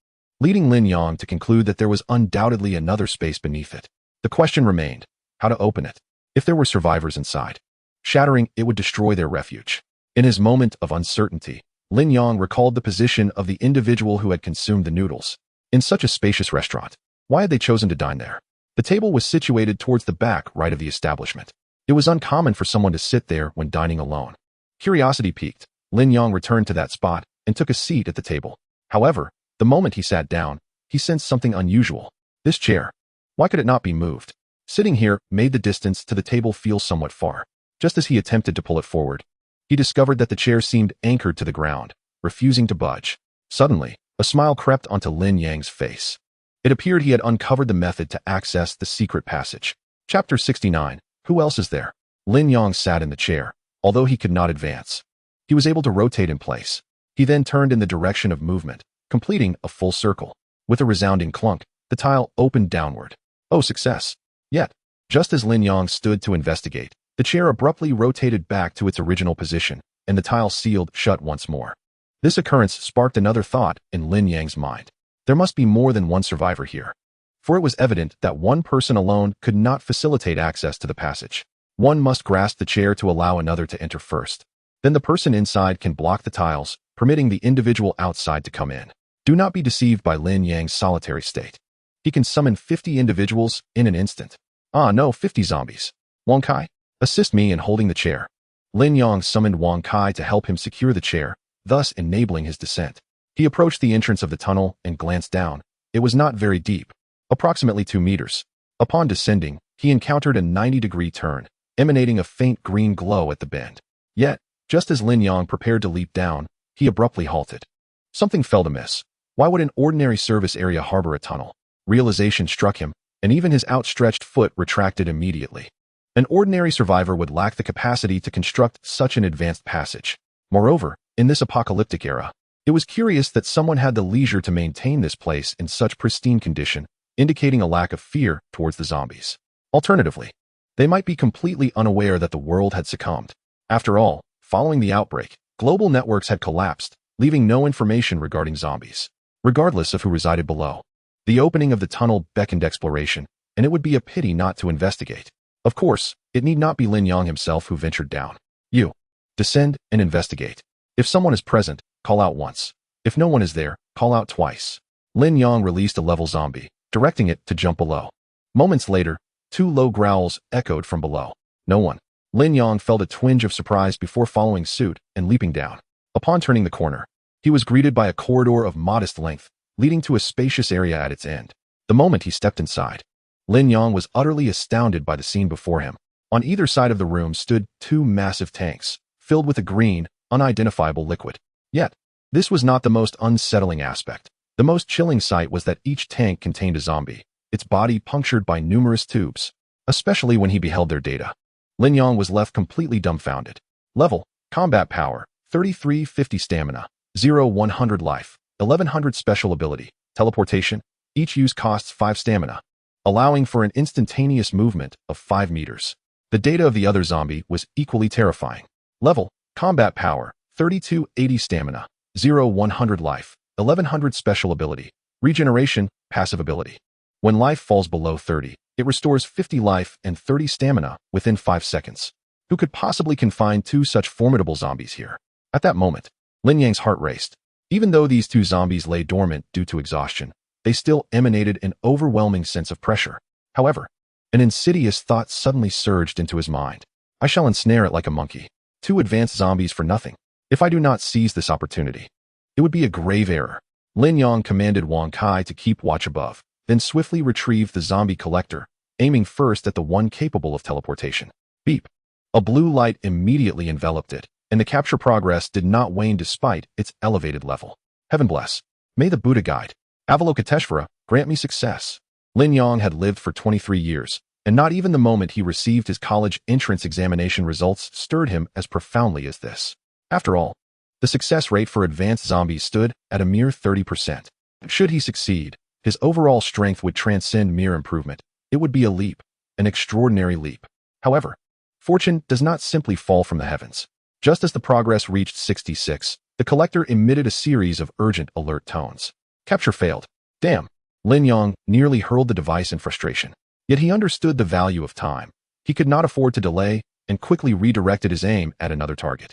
leading Lin Yong to conclude that there was undoubtedly another space beneath it. The question remained, how to open it? If there were survivors inside, shattering it would destroy their refuge. In his moment of uncertainty, Lin Yong recalled the position of the individual who had consumed the noodles. In such a spacious restaurant, why had they chosen to dine there? The table was situated towards the back right of the establishment. It was uncommon for someone to sit there when dining alone. Curiosity piqued, Lin Yong returned to that spot and took a seat at the table. However, the moment he sat down, he sensed something unusual. This chair, why could it not be moved? Sitting here made the distance to the table feel somewhat far. Just as he attempted to pull it forward, he discovered that the chair seemed anchored to the ground, refusing to budge. Suddenly, a smile crept onto Lin Yang's face. It appeared he had uncovered the method to access the secret passage. Chapter 69. Who else is there? Lin Yong sat in the chair, although he could not advance. He was able to rotate in place. He then turned in the direction of movement, completing a full circle. With a resounding clunk, the tile opened downward. Oh, success! Yet, just as Lin Yong stood to investigate, the chair abruptly rotated back to its original position, and the tile sealed shut once more. This occurrence sparked another thought in Lin Yang's mind. There must be more than one survivor here, for it was evident that one person alone could not facilitate access to the passage. One must grasp the chair to allow another to enter first. Then the person inside can block the tiles, permitting the individual outside to come in. Do not be deceived by Lin Yang's solitary state. He can summon 50 individuals in an instant. Ah, no, 50 zombies. Wang Kai, assist me in holding the chair. Lin Yong summoned Wang Kai to help him secure the chair, thus enabling his descent. He approached the entrance of the tunnel and glanced down. It was not very deep, approximately 2 meters. Upon descending, he encountered a 90-degree turn, emanating a faint green glow at the bend. Yet, just as Lin Yong prepared to leap down, he abruptly halted. Something felt amiss. Why would an ordinary service area harbor a tunnel? Realization struck him, and even his outstretched foot retracted immediately. An ordinary survivor would lack the capacity to construct such an advanced passage. Moreover, in this apocalyptic era, it was curious that someone had the leisure to maintain this place in such pristine condition, indicating a lack of fear towards the zombies. Alternatively, they might be completely unaware that the world had succumbed. After all, following the outbreak, global networks had collapsed, leaving no information regarding zombies. Regardless of who resided below, the opening of the tunnel beckoned exploration, and it would be a pity not to investigate. Of course, it need not be Lin Yong himself who ventured down. You. Descend and investigate. If someone is present, call out once. If no one is there, call out twice. Lin Yong released a level zombie, directing it to jump below. Moments later, 2 low growls echoed from below. No one. Lin Yong felt a twinge of surprise before following suit and leaping down. Upon turning the corner, he was greeted by a corridor of modest length, leading to a spacious area at its end. The moment he stepped inside, Lin Yong was utterly astounded by the scene before him. On either side of the room stood 2 massive tanks, filled with a green, unidentifiable liquid. Yet, this was not the most unsettling aspect. The most chilling sight was that each tank contained a zombie, its body punctured by numerous tubes. Especially when he beheld their data, Lin Yong was left completely dumbfounded. Level, combat power, 3350 stamina, 0-100 life, 1100 special ability, teleportation. Each use costs 5 stamina, allowing for an instantaneous movement of 5 meters. The data of the other zombie was equally terrifying. Level, combat power, 3280 stamina, 0-100 life, 1100 special ability, regeneration, passive ability. When life falls below 30, it restores 50 life and 30 stamina within 5 seconds. Who could possibly confine 2 such formidable zombies here? At that moment, Lin Yang's heart raced. Even though these 2 zombies lay dormant due to exhaustion, they still emanated an overwhelming sense of pressure. However, an insidious thought suddenly surged into his mind. I shall ensnare it like a monkey. 2 advanced zombies for nothing. If I do not seize this opportunity, it would be a grave error. Lin Yang commanded Wang Kai to keep watch above, then swiftly retrieved the zombie collector, aiming first at the one capable of teleportation. Beep. A blue light immediately enveloped it, and the capture progress did not wane despite its elevated level. Heaven bless. May the Buddha guide. Avalokiteshvara, grant me success. Lin Yang had lived for 23 years, and not even the moment he received his college entrance examination results stirred him as profoundly as this. After all, the success rate for advanced zombies stood at a mere 30%. Should he succeed, his overall strength would transcend mere improvement. It would be a leap, an extraordinary leap. However, fortune does not simply fall from the heavens. Just as the progress reached 66, the collector emitted a series of urgent alert tones. Capture failed. Damn. Lin Yang nearly hurled the device in frustration. Yet he understood the value of time. He could not afford to delay and quickly redirected his aim at another target.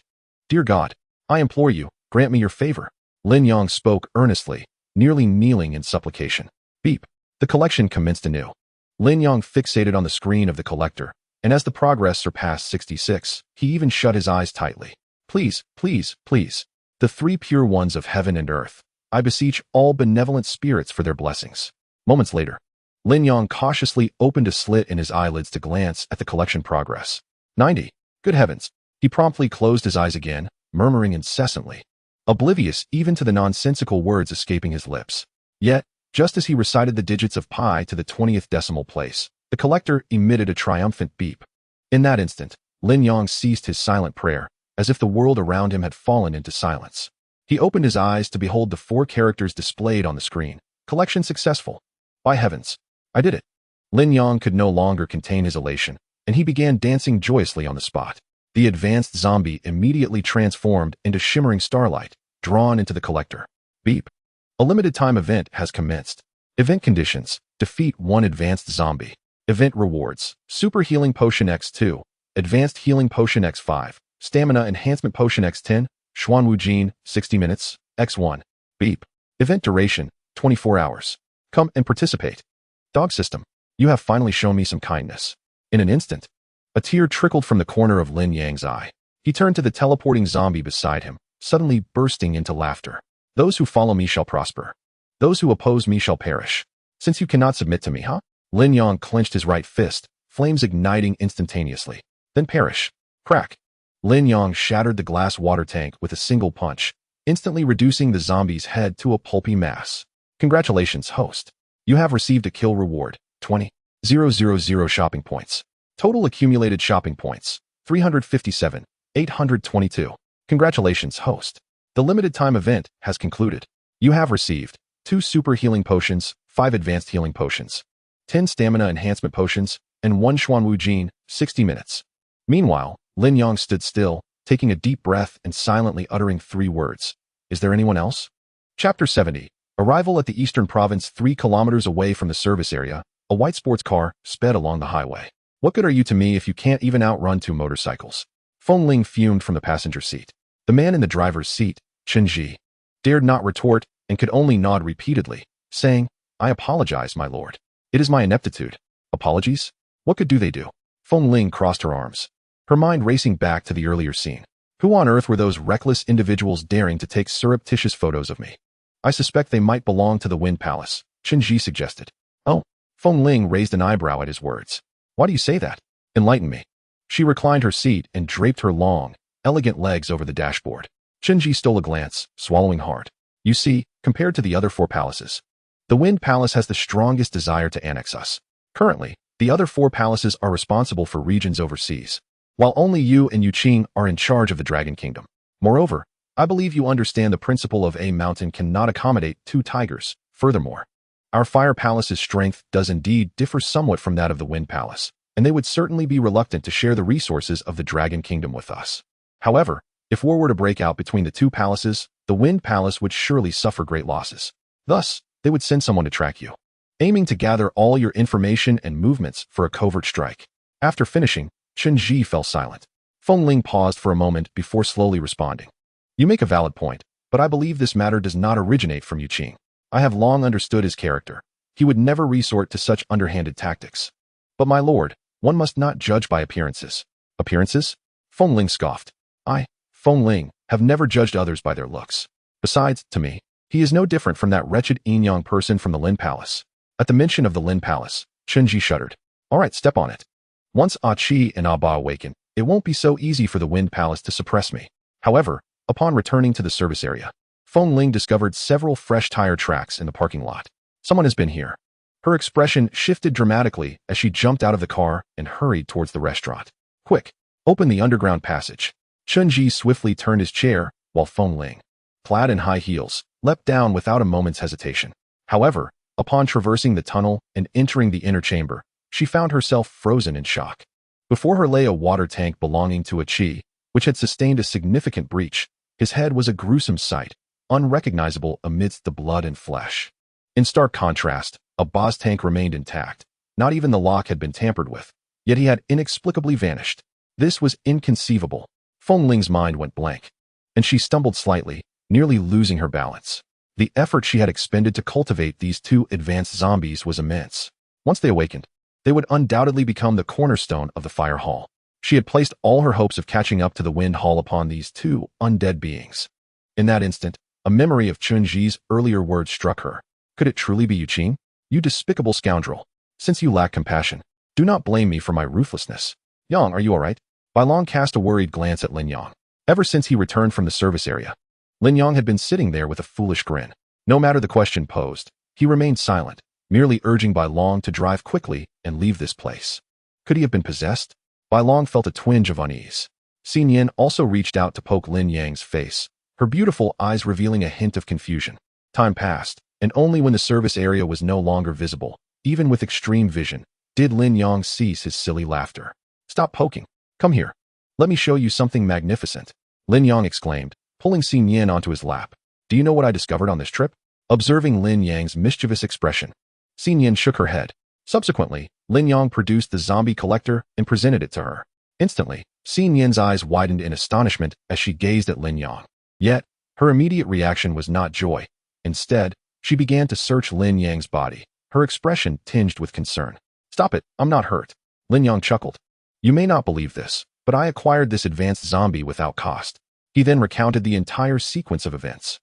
Dear God, I implore you, grant me your favor. Lin Yang spoke earnestly, nearly kneeling in supplication. Beep. The collection commenced anew. Lin Yang fixated on the screen of the collector, and as the progress surpassed 66, he even shut his eyes tightly. Please, please, please. The 3 pure ones of heaven and earth. I beseech all benevolent spirits for their blessings. Moments later, Lin Yang cautiously opened a slit in his eyelids to glance at the collection progress. 90. Good heavens. He promptly closed his eyes again, murmuring incessantly, oblivious even to the nonsensical words escaping his lips. Yet, just as he recited the digits of pi to the 20th decimal place, the collector emitted a triumphant beep. In that instant, Lin Yang ceased his silent prayer, as if the world around him had fallen into silence. He opened his eyes to behold the 4 characters displayed on the screen. Collection successful. By heavens, I did it. Lin Yang could no longer contain his elation, and he began dancing joyously on the spot. The advanced zombie immediately transformed into shimmering starlight, drawn into the collector. Beep. A limited time event has commenced. Event conditions. Defeat 1 advanced zombie. Event rewards. Super Healing Potion X2, Advanced Healing Potion X5, Stamina Enhancement Potion X10, Xuanwu Jin, 60 minutes, X1. Beep. Event duration, 24 hours. Come and participate. Dog system. You have finally shown me some kindness. In an instant, a tear trickled from the corner of Lin Yang's eye. He turned to the teleporting zombie beside him, suddenly bursting into laughter. Those who follow me shall prosper. Those who oppose me shall perish. Since you cannot submit to me, huh? Lin Yang clenched his right fist, flames igniting instantaneously. Then perish. Crack. Lin Yang shattered the glass water tank with a single punch, instantly reducing the zombie's head to a pulpy mass. Congratulations, host. You have received a kill reward, 20,000 shopping points. Total accumulated shopping points, 357,822. Congratulations, host. The limited time event has concluded. You have received 2 super healing potions, 5 advanced healing potions, 10 stamina enhancement potions, and 1 Xuanwu Jin, 60 minutes. Meanwhile, Lin Yang stood still, taking a deep breath and silently uttering 3 words. Is there anyone else? Chapter 70. Arrival at the eastern province 3 kilometers away from the service area, a white sports car sped along the highway. What good are you to me if you can't even outrun 2 motorcycles? Feng Ling fumed from the passenger seat. The man in the driver's seat, Chen Ji, dared not retort and could only nod repeatedly, saying, I apologize, my lord. It is my ineptitude. Apologies? What could they do? Feng Ling crossed her arms, her mind racing back to the earlier scene. Who on earth were those reckless individuals daring to take surreptitious photos of me? I suspect they might belong to the Wind Palace, Chen Ji suggested. Oh, Feng Ling raised an eyebrow at his words. Why do you say that? Enlighten me. She reclined her seat and draped her long, elegant legs over the dashboard. Chen Ji stole a glance, swallowing hard. You see, compared to the other 4 palaces, the Wind Palace has the strongest desire to annex us. Currently, the other 4 palaces are responsible for regions overseas, while only you and Yu Qing are in charge of the Dragon Kingdom. Moreover, I believe you understand the principle of a mountain cannot accommodate two tigers. Furthermore, our Fire Palace's strength does indeed differ somewhat from that of the Wind Palace, and they would certainly be reluctant to share the resources of the Dragon Kingdom with us. However, if war were to break out between the two palaces, the Wind Palace would surely suffer great losses. Thus, they would send someone to track you, aiming to gather all your information and movements for a covert strike. After finishing, Chen Ji fell silent. Feng Ling paused for a moment before slowly responding. You make a valid point, but I believe this matter does not originate from Yu Qing. I have long understood his character. He would never resort to such underhanded tactics. But my lord, one must not judge by appearances. Appearances? Feng Ling scoffed. I, Feng Ling, have never judged others by their looks. Besides, to me, he is no different from that wretched Enyang person from the Lin Palace. At the mention of the Lin Palace, Chen Ji shuddered. All right, step on it. Once Ah Qi and Ah Ba awaken, it won't be so easy for the Wind Palace to suppress me. However, upon returning to the service area, Feng Ling discovered several fresh tire tracks in the parking lot. Someone has been here. Her expression shifted dramatically as she jumped out of the car and hurried towards the restaurant. Quick, open the underground passage. Chen Ji swiftly turned his chair, while Feng Ling, clad in high heels, leapt down without a moment's hesitation. However, upon traversing the tunnel and entering the inner chamber, she found herself frozen in shock. Before her lay a water tank belonging to a Qi, which had sustained a significant breach. His head was a gruesome sight, unrecognizable amidst the blood and flesh. In stark contrast, Ah Ba's tank remained intact. Not even the lock had been tampered with, yet he had inexplicably vanished. This was inconceivable. Feng Ling's mind went blank, and she stumbled slightly, nearly losing her balance. The effort she had expended to cultivate these two advanced zombies was immense. Once they awakened, they would undoubtedly become the cornerstone of the Fire Hall. She had placed all her hopes of catching up to the Wind Hall upon these two undead beings. In that instant, a memory of Chen Ji's earlier words struck her. Could it truly be Yu Qing? You despicable scoundrel. Since you lack compassion, do not blame me for my ruthlessness. Yang, are you all right? Bai Long cast a worried glance at Lin Yang. Ever since he returned from the service area, Lin Yang had been sitting there with a foolish grin. No matter the question posed, he remained silent, merely urging Bai Long to drive quickly and leave this place. Could he have been possessed? Bai Long felt a twinge of unease. Xin Yin also reached out to poke Lin Yang's face, her beautiful eyes revealing a hint of confusion. Time passed, and only when the service area was no longer visible, even with extreme vision, did Lin Yang cease his silly laughter. Stop poking. Come here. Let me show you something magnificent. Lin Yang exclaimed, pulling Xin Yin onto his lap. Do you know what I discovered on this trip? Observing Lin Yang's mischievous expression, Xin Yin shook her head. Subsequently, Lin Yang produced the zombie collector and presented it to her. Instantly, Xin Yin's eyes widened in astonishment as she gazed at Lin Yang. Yet, her immediate reaction was not joy. Instead, she began to search Lin Yang's body, her expression tinged with concern. Stop it, I'm not hurt. Lin Yang chuckled. You may not believe this, but I acquired this advanced zombie without cost. He then recounted the entire sequence of events.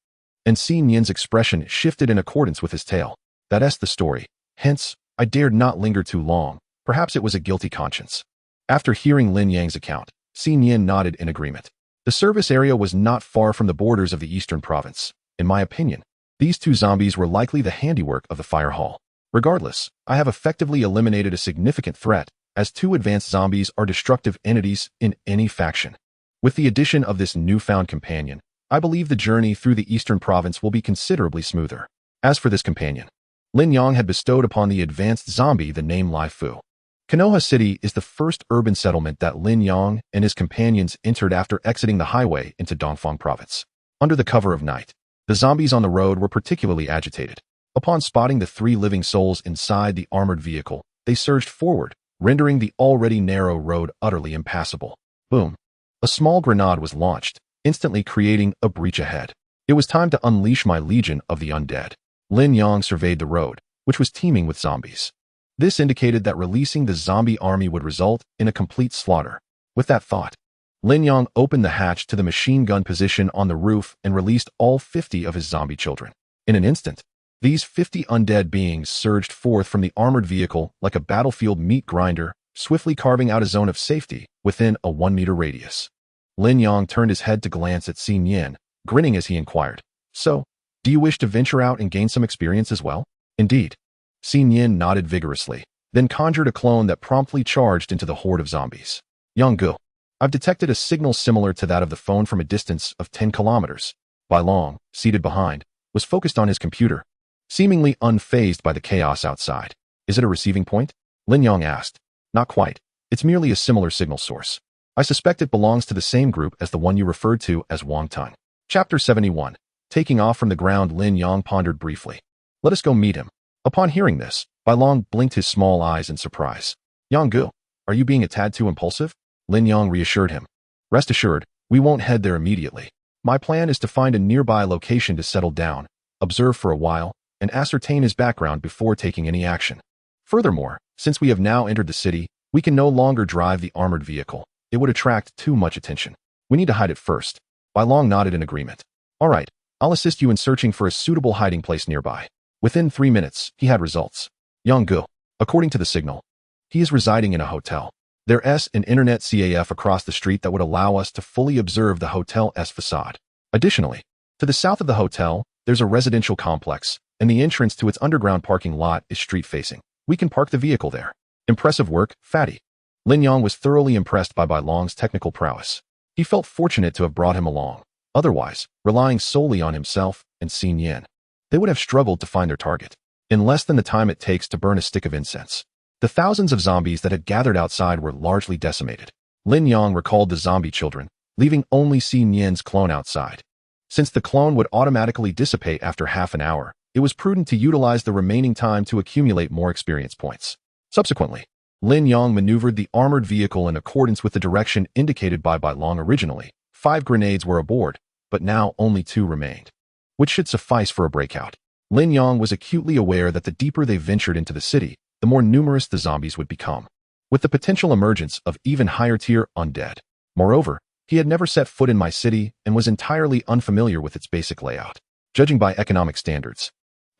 And Xin Yin's expression shifted in accordance with his tale. That's the story. Hence, I dared not linger too long. Perhaps it was a guilty conscience. After hearing Lin Yang's account, Xin Yin nodded in agreement. The service area was not far from the borders of the eastern province. In my opinion, these two zombies were likely the handiwork of the Fire Hall. Regardless, I have effectively eliminated a significant threat, as two advanced zombies are destructive entities in any faction. With the addition of this newfound companion, I believe the journey through the eastern province will be considerably smoother. As for this companion, Lin Yang had bestowed upon the advanced zombie the name Lai Fu. Konoha City is the first urban settlement that Lin Yang and his companions entered after exiting the highway into Dongfang Province. Under the cover of night, the zombies on the road were particularly agitated. Upon spotting the three living souls inside the armored vehicle, they surged forward, rendering the already narrow road utterly impassable. Boom. A small grenade was launched, instantly creating a breach ahead. It was time to unleash my legion of the undead. Lin Yang surveyed the road, which was teeming with zombies. This indicated that releasing the zombie army would result in a complete slaughter. With that thought, Lin Yang opened the hatch to the machine gun position on the roof and released all 50 of his zombie children. In an instant, these 50 undead beings surged forth from the armored vehicle like a battlefield meat grinder, swiftly carving out a zone of safety within a 1-meter radius. Lin Yang turned his head to glance at Xin Yin, grinning as he inquired, So, do you wish to venture out and gain some experience as well? Indeed. Xin Yin nodded vigorously, then conjured a clone that promptly charged into the horde of zombies. Yang Gu. I've detected a signal similar to that of the phone from a distance of 10 kilometers. Bai Long, seated behind, was focused on his computer, seemingly unfazed by the chaos outside. Is it a receiving point? Lin Yong asked. Not quite. It's merely a similar signal source. I suspect it belongs to the same group as the one you referred to as Wang Tun. Chapter 71. Taking off from the ground, Lin Yong pondered briefly. Let us go meet him. Upon hearing this, Bai Long blinked his small eyes in surprise. Yang Gu, are you being a tad too impulsive? Lin Yong reassured him. Rest assured, we won't head there immediately. My plan is to find a nearby location to settle down, observe for a while, and ascertain his background before taking any action. Furthermore, since we have now entered the city, we can no longer drive the armored vehicle. It would attract too much attention. We need to hide it first. Bai Long nodded in agreement. All right, I'll assist you in searching for a suitable hiding place nearby. Within 3 minutes, he had results. Yang Gu, according to the signal, he is residing in a hotel. There's an internet CAF across the street that would allow us to fully observe the hotel's facade. Additionally, to the south of the hotel, there's a residential complex, and the entrance to its underground parking lot is street-facing. We can park the vehicle there. Impressive work, Fatty. Lin Yong was thoroughly impressed by Bai Long's technical prowess. He felt fortunate to have brought him along. Otherwise, relying solely on himself and Xin Yan, they would have struggled to find their target in less than the time it takes to burn a stick of incense. The thousands of zombies that had gathered outside were largely decimated. Lin Yong recalled the zombie children, leaving only Xin Yan's clone outside. Since the clone would automatically dissipate after half an hour, it was prudent to utilize the remaining time to accumulate more experience points. Subsequently, Lin Yong maneuvered the armored vehicle in accordance with the direction indicated by Bai Long originally. 5 grenades were aboard, but now only 2 remained, which should suffice for a breakout. Lin Yong was acutely aware that the deeper they ventured into the city, the more numerous the zombies would become, with the potential emergence of even higher-tier undead. Moreover, he had never set foot in my city and was entirely unfamiliar with its basic layout. Judging by economic standards,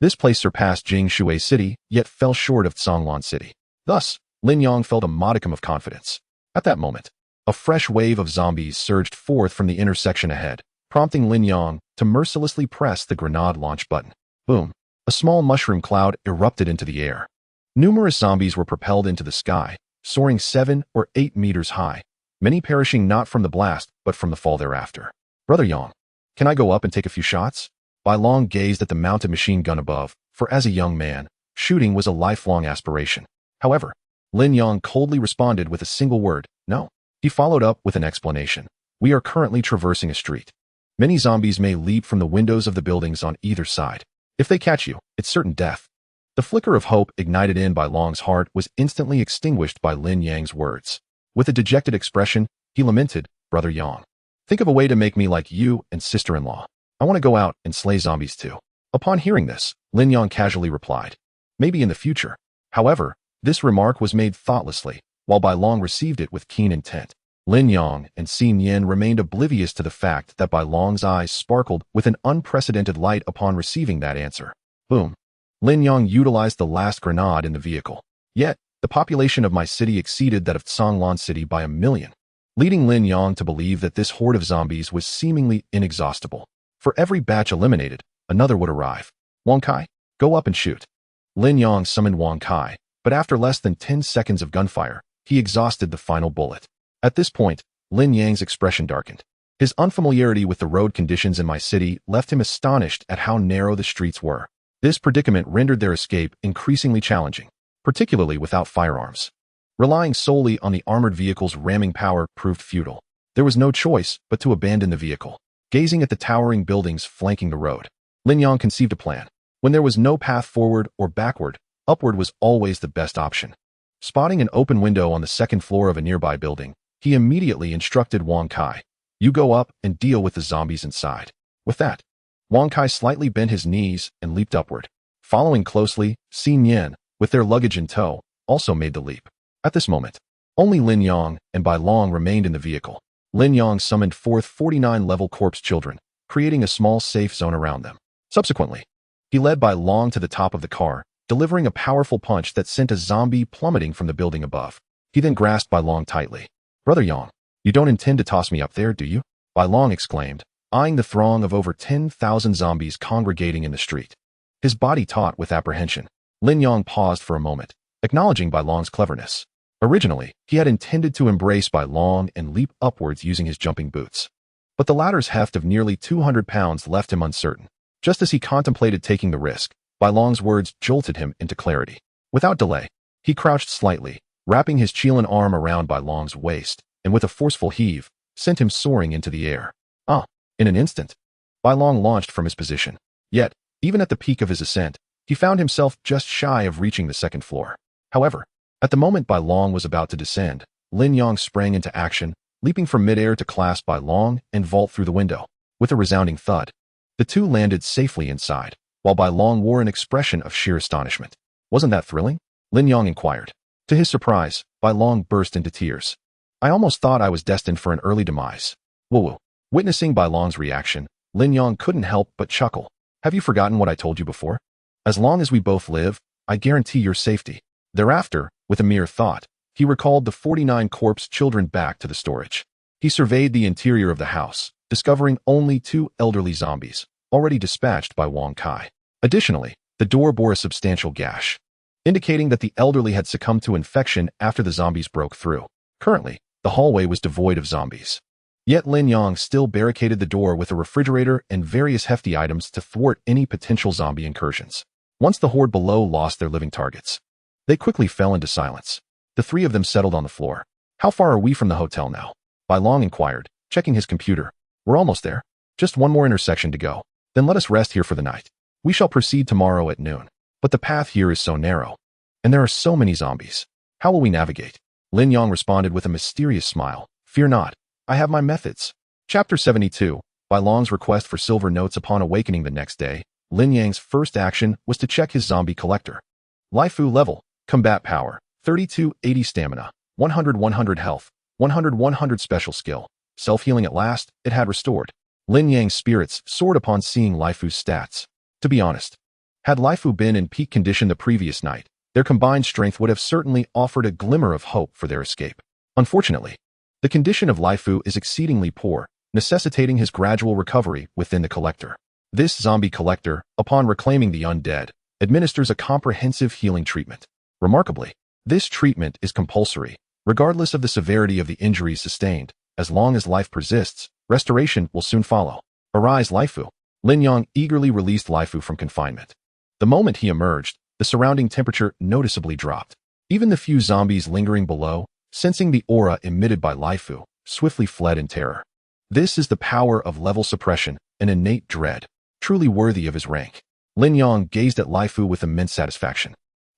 this place surpassed Jingshui City, yet fell short of Songlan City. Thus, Lin Yong felt a modicum of confidence. At that moment, a fresh wave of zombies surged forth from the intersection ahead, prompting Lin Yong to mercilessly press the grenade launch button. Boom! A small mushroom cloud erupted into the air. Numerous zombies were propelled into the sky, soaring 7 or 8 meters high, many perishing not from the blast, but from the fall thereafter. Brother Yang, can I go up and take a few shots? Bai Long gazed at the mounted machine gun above, for as a young man, shooting was a lifelong aspiration. However, Lin Yong coldly responded with a single word, no. He followed up with an explanation. We are currently traversing a street. Many zombies may leap from the windows of the buildings on either side. If they catch you, it's certain death. The flicker of hope ignited in Bai Long's heart was instantly extinguished by Lin Yang's words. With a dejected expression, he lamented, Brother Yang, think of a way to make me like you and sister-in-law. I want to go out and slay zombies too. Upon hearing this, Lin Yang casually replied, maybe in the future. However, this remark was made thoughtlessly, while Bai Long received it with keen intent. Lin Yong and Xin Yan remained oblivious to the fact that Bai Long's eyes sparkled with an unprecedented light upon receiving that answer. Boom. Lin Yong utilized the last grenade in the vehicle. Yet, the population of my city exceeded that of Songlan City by 1,000,000, leading Lin Yong to believe that this horde of zombies was seemingly inexhaustible. For every batch eliminated, another would arrive. Wang Kai, go up and shoot. Lin Yong summoned Wang Kai, but after less than 10 seconds of gunfire, he exhausted the final bullet. At this point, Lin Yang's expression darkened. His unfamiliarity with the road conditions in my city left him astonished at how narrow the streets were. This predicament rendered their escape increasingly challenging, particularly without firearms. Relying solely on the armored vehicle's ramming power proved futile. There was no choice but to abandon the vehicle. Gazing at the towering buildings flanking the road, Lin Yong conceived a plan. When there was no path forward or backward, upward was always the best option. Spotting an open window on the second floor of a nearby building, he immediately instructed Wang Kai, you go up and deal with the zombies inside. With that, Wang Kai slightly bent his knees and leaped upward. Following closely, Xin Yan, with their luggage in tow, also made the leap. At this moment, only Lin Yong and Bai Long remained in the vehicle. Lin Yong summoned forth 49-level corpse children, creating a small safe zone around them. Subsequently, he led Bai Long to the top of the car, delivering a powerful punch that sent a zombie plummeting from the building above. He then grasped Bai Long tightly. Brother Yang, you don't intend to toss me up there, do you? Bai Long exclaimed, eyeing the throng of over 10,000 zombies congregating in the street. His body taut with apprehension. Lin Yong paused for a moment, acknowledging Bai Long's cleverness. Originally, he had intended to embrace Bai Long and leap upwards using his jumping boots. But the latter's heft of nearly 200 pounds left him uncertain. Just as he contemplated taking the risk, Bai Long's words jolted him into clarity. Without delay, he crouched slightly, wrapping his Qilin arm around Bai Long's waist, and with a forceful heave, sent him soaring into the air. In an instant, Bai Long launched from his position. Yet, even at the peak of his ascent, he found himself just shy of reaching the second floor. However, at the moment Bai Long was about to descend, Lin Yang sprang into action, leaping from midair to clasp Bai Long and vault through the window. With a resounding thud, the two landed safely inside, while Bai Long wore an expression of sheer astonishment. Wasn't that thrilling? Lin Yang inquired. To his surprise, Bai Long burst into tears. I almost thought I was destined for an early demise. Woo-woo. Witnessing Bai Long's reaction, Lin Yang couldn't help but chuckle. Have you forgotten what I told you before? As long as we both live, I guarantee your safety. Thereafter, with a mere thought, he recalled the 49 corpse children back to the storage. He surveyed the interior of the house, discovering only 2 elderly zombies, already dispatched by Wang Kai. Additionally, the door bore a substantial gash, indicating that the elderly had succumbed to infection after the zombies broke through. Currently, the hallway was devoid of zombies. Yet Lin Yang still barricaded the door with a refrigerator and various hefty items to thwart any potential zombie incursions. Once the horde below lost their living targets, they quickly fell into silence. The 3 of them settled on the floor. How far are we from the hotel now? Bai Long inquired, checking his computer. We're almost there. Just one more intersection to go. Then let us rest here for the night. We shall proceed tomorrow at noon. But the path here is so narrow, and there are so many zombies. How will we navigate? Lin Yang responded with a mysterious smile. Fear not. I have my methods. Chapter 72. Bai Long's request for silver notes. Upon awakening the next day, Lin Yang's first action was to check his zombie collector. Lifu level, combat power, 3280 stamina, 100 health, 100 special skill. Self-healing at last, it had restored. Lin Yang's spirits soared upon seeing Lifu's stats. To be honest, had Lifu been in peak condition the previous night, their combined strength would have certainly offered a glimmer of hope for their escape. Unfortunately, the condition of Lifu is exceedingly poor, necessitating his gradual recovery within the collector. This zombie collector, upon reclaiming the undead, administers a comprehensive healing treatment. Remarkably, this treatment is compulsory, regardless of the severity of the injuries sustained. As long as life persists, restoration will soon follow. Arise, Lifu. Lin Yang eagerly released Lifu from confinement. The moment he emerged, the surrounding temperature noticeably dropped. Even the few zombies lingering below, sensing the aura emitted by Lifu, swiftly fled in terror. This is the power of level suppression, an innate dread, truly worthy of his rank. Lin Yang gazed at Lifu with immense satisfaction.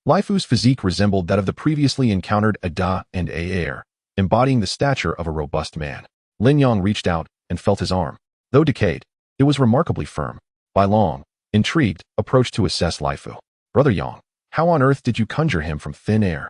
Lifu's physique resembled that of the previously encountered Ada and Aer, embodying the stature of a robust man. Lin Yang reached out and felt his arm. Though decayed, it was remarkably firm. Bai Long, intrigued, approached to assess Lifu. Brother Yang, how on earth did you conjure him from thin air?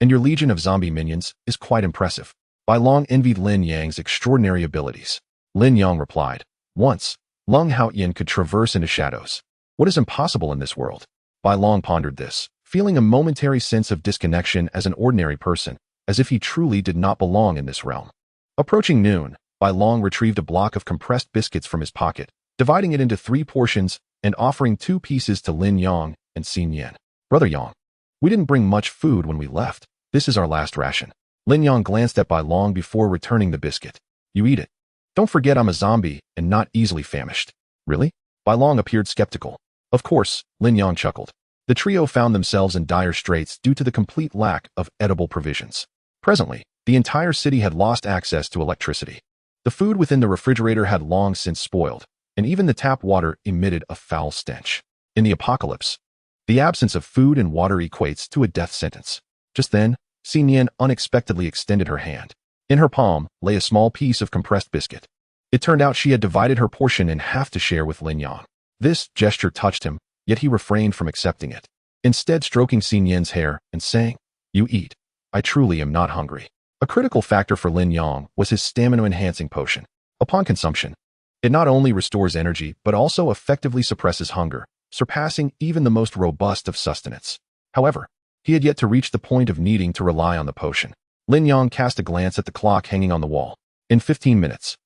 And your legion of zombie minions is quite impressive. Bai Long envied Lin Yang's extraordinary abilities. Lin Yang replied, once, Lung Haoyan could traverse into shadows. What is impossible in this world? Bai Long pondered this, feeling a momentary sense of disconnection as an ordinary person, as if he truly did not belong in this realm. Approaching noon, Bai Long retrieved a block of compressed biscuits from his pocket, dividing it into 3 portions and offering 2 pieces to Lin Yang and Xin Yan. Brother Yang, we didn't bring much food when we left. This is our last ration. Lin Yang glanced at Bai Long before returning the biscuit. You eat it. Don't forget I'm a zombie and not easily famished. Really? Bai Long appeared skeptical. Of course, Lin Yang chuckled. The trio found themselves in dire straits due to the complete lack of edible provisions. Presently, the entire city had lost access to electricity. The food within the refrigerator had long since spoiled, and even the tap water emitted a foul stench. In the apocalypse, the absence of food and water equates to a death sentence. Just then, Xin Yan unexpectedly extended her hand. In her palm lay a small piece of compressed biscuit. It turned out she had divided her portion in half to share with Lin Yang. This gesture touched him, yet he refrained from accepting it, instead stroking Xin Yan's hair and saying, You eat. I truly am not hungry. A critical factor for Lin Yang was his stamina-enhancing potion. Upon consumption, it not only restores energy but also effectively suppresses hunger, surpassing even the most robust of sustenance. However, he had yet to reach the point of needing to rely on the potion. Lin Yang cast a glance at the clock hanging on the wall. In 15 minutes.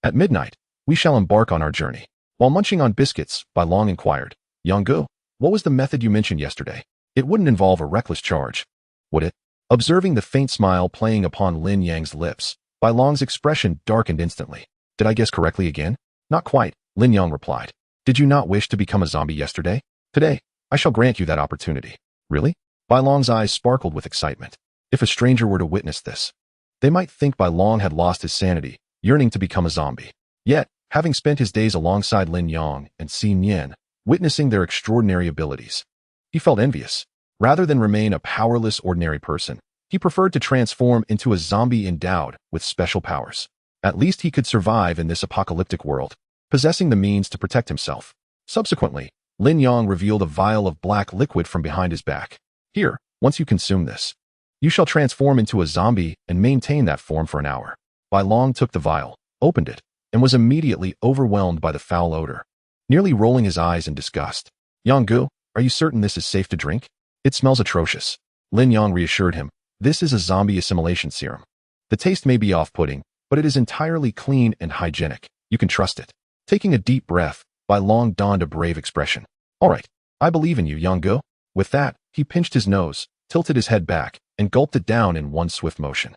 At midnight, we shall embark on our journey. While munching on biscuits, Bai Long inquired, Yang Gu, what was the method you mentioned yesterday? It wouldn't involve a reckless charge, would it? Observing the faint smile playing upon Lin Yang's lips, Bai Long's expression darkened instantly. Did I guess correctly again? Not quite, Lin Yang replied. Did you not wish to become a zombie yesterday? Today, I shall grant you that opportunity. Really? Bai Long's eyes sparkled with excitement. If a stranger were to witness this, they might think Bai Long had lost his sanity, yearning to become a zombie. Yet, having spent his days alongside Lin Yang and Xin Yin, witnessing their extraordinary abilities, he felt envious. Rather than remain a powerless ordinary person, he preferred to transform into a zombie endowed with special powers. At least he could survive in this apocalyptic world, possessing the means to protect himself. Subsequently, Lin Yang revealed a vial of black liquid from behind his back. Here, once you consume this, you shall transform into a zombie and maintain that form for an hour. Bai Long took the vial, opened it, and was immediately overwhelmed by the foul odor, nearly rolling his eyes in disgust. Yang Gu, are you certain this is safe to drink? It smells atrocious. Lin Yang reassured him. This is a zombie assimilation serum. The taste may be off-putting, but it is entirely clean and hygienic. You can trust it. Taking a deep breath, Bai Long donned a brave expression. All right, I believe in you, Yang Gu. With that, he pinched his nose, tilted his head back, and gulped it down in one swift motion.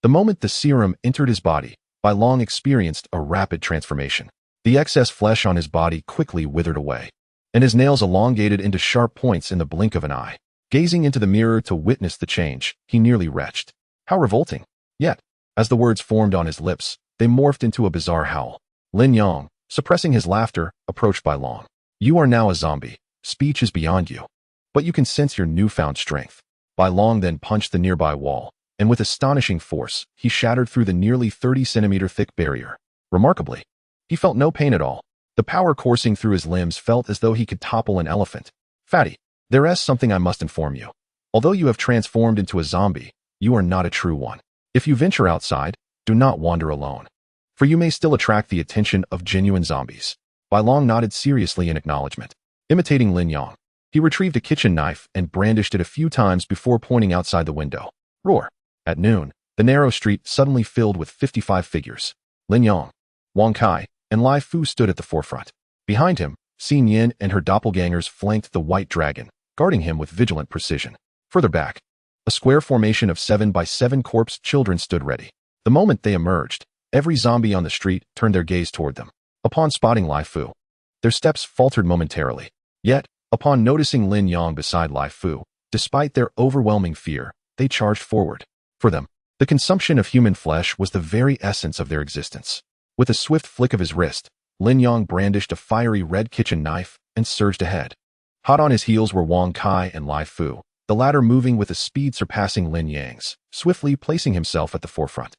The moment the serum entered his body, Bai Long experienced a rapid transformation. The excess flesh on his body quickly withered away, and his nails elongated into sharp points in the blink of an eye. Gazing into the mirror to witness the change, he nearly retched. How revolting! Yet, as the words formed on his lips, they morphed into a bizarre howl. Lin Yang, suppressing his laughter, approached Bai Long. You are now a zombie. Speech is beyond you. But you can sense your newfound strength. Bai Long then punched the nearby wall, and with astonishing force, he shattered through the nearly 30-centimeter thick barrier. Remarkably, he felt no pain at all. The power coursing through his limbs felt as though he could topple an elephant. Fatty, there is something I must inform you. Although you have transformed into a zombie, you are not a true one. If you venture outside, do not wander alone, for you may still attract the attention of genuine zombies. Bai Long nodded seriously in acknowledgement. Imitating Lin Yang, he retrieved a kitchen knife and brandished it a few times before pointing outside the window. Roar! At noon, the narrow street suddenly filled with 55 figures. Lin Yang, Wang Kai, and Lai Fu stood at the forefront. Behind him, Xin Yin and her doppelgangers flanked the White Dragon, guarding him with vigilant precision. Further back, a square formation of 7 by 7 corpse children stood ready. The moment they emerged, every zombie on the street turned their gaze toward them. Upon spotting Lai Fu, their steps faltered momentarily. Yet, upon noticing Lin Yang beside Lai Fu, despite their overwhelming fear, they charged forward. For them, the consumption of human flesh was the very essence of their existence. With a swift flick of his wrist, Lin Yang brandished a fiery red kitchen knife and surged ahead. Hot on his heels were Wang Kai and Lai Fu, the latter moving with a speed surpassing Lin Yang's, swiftly placing himself at the forefront.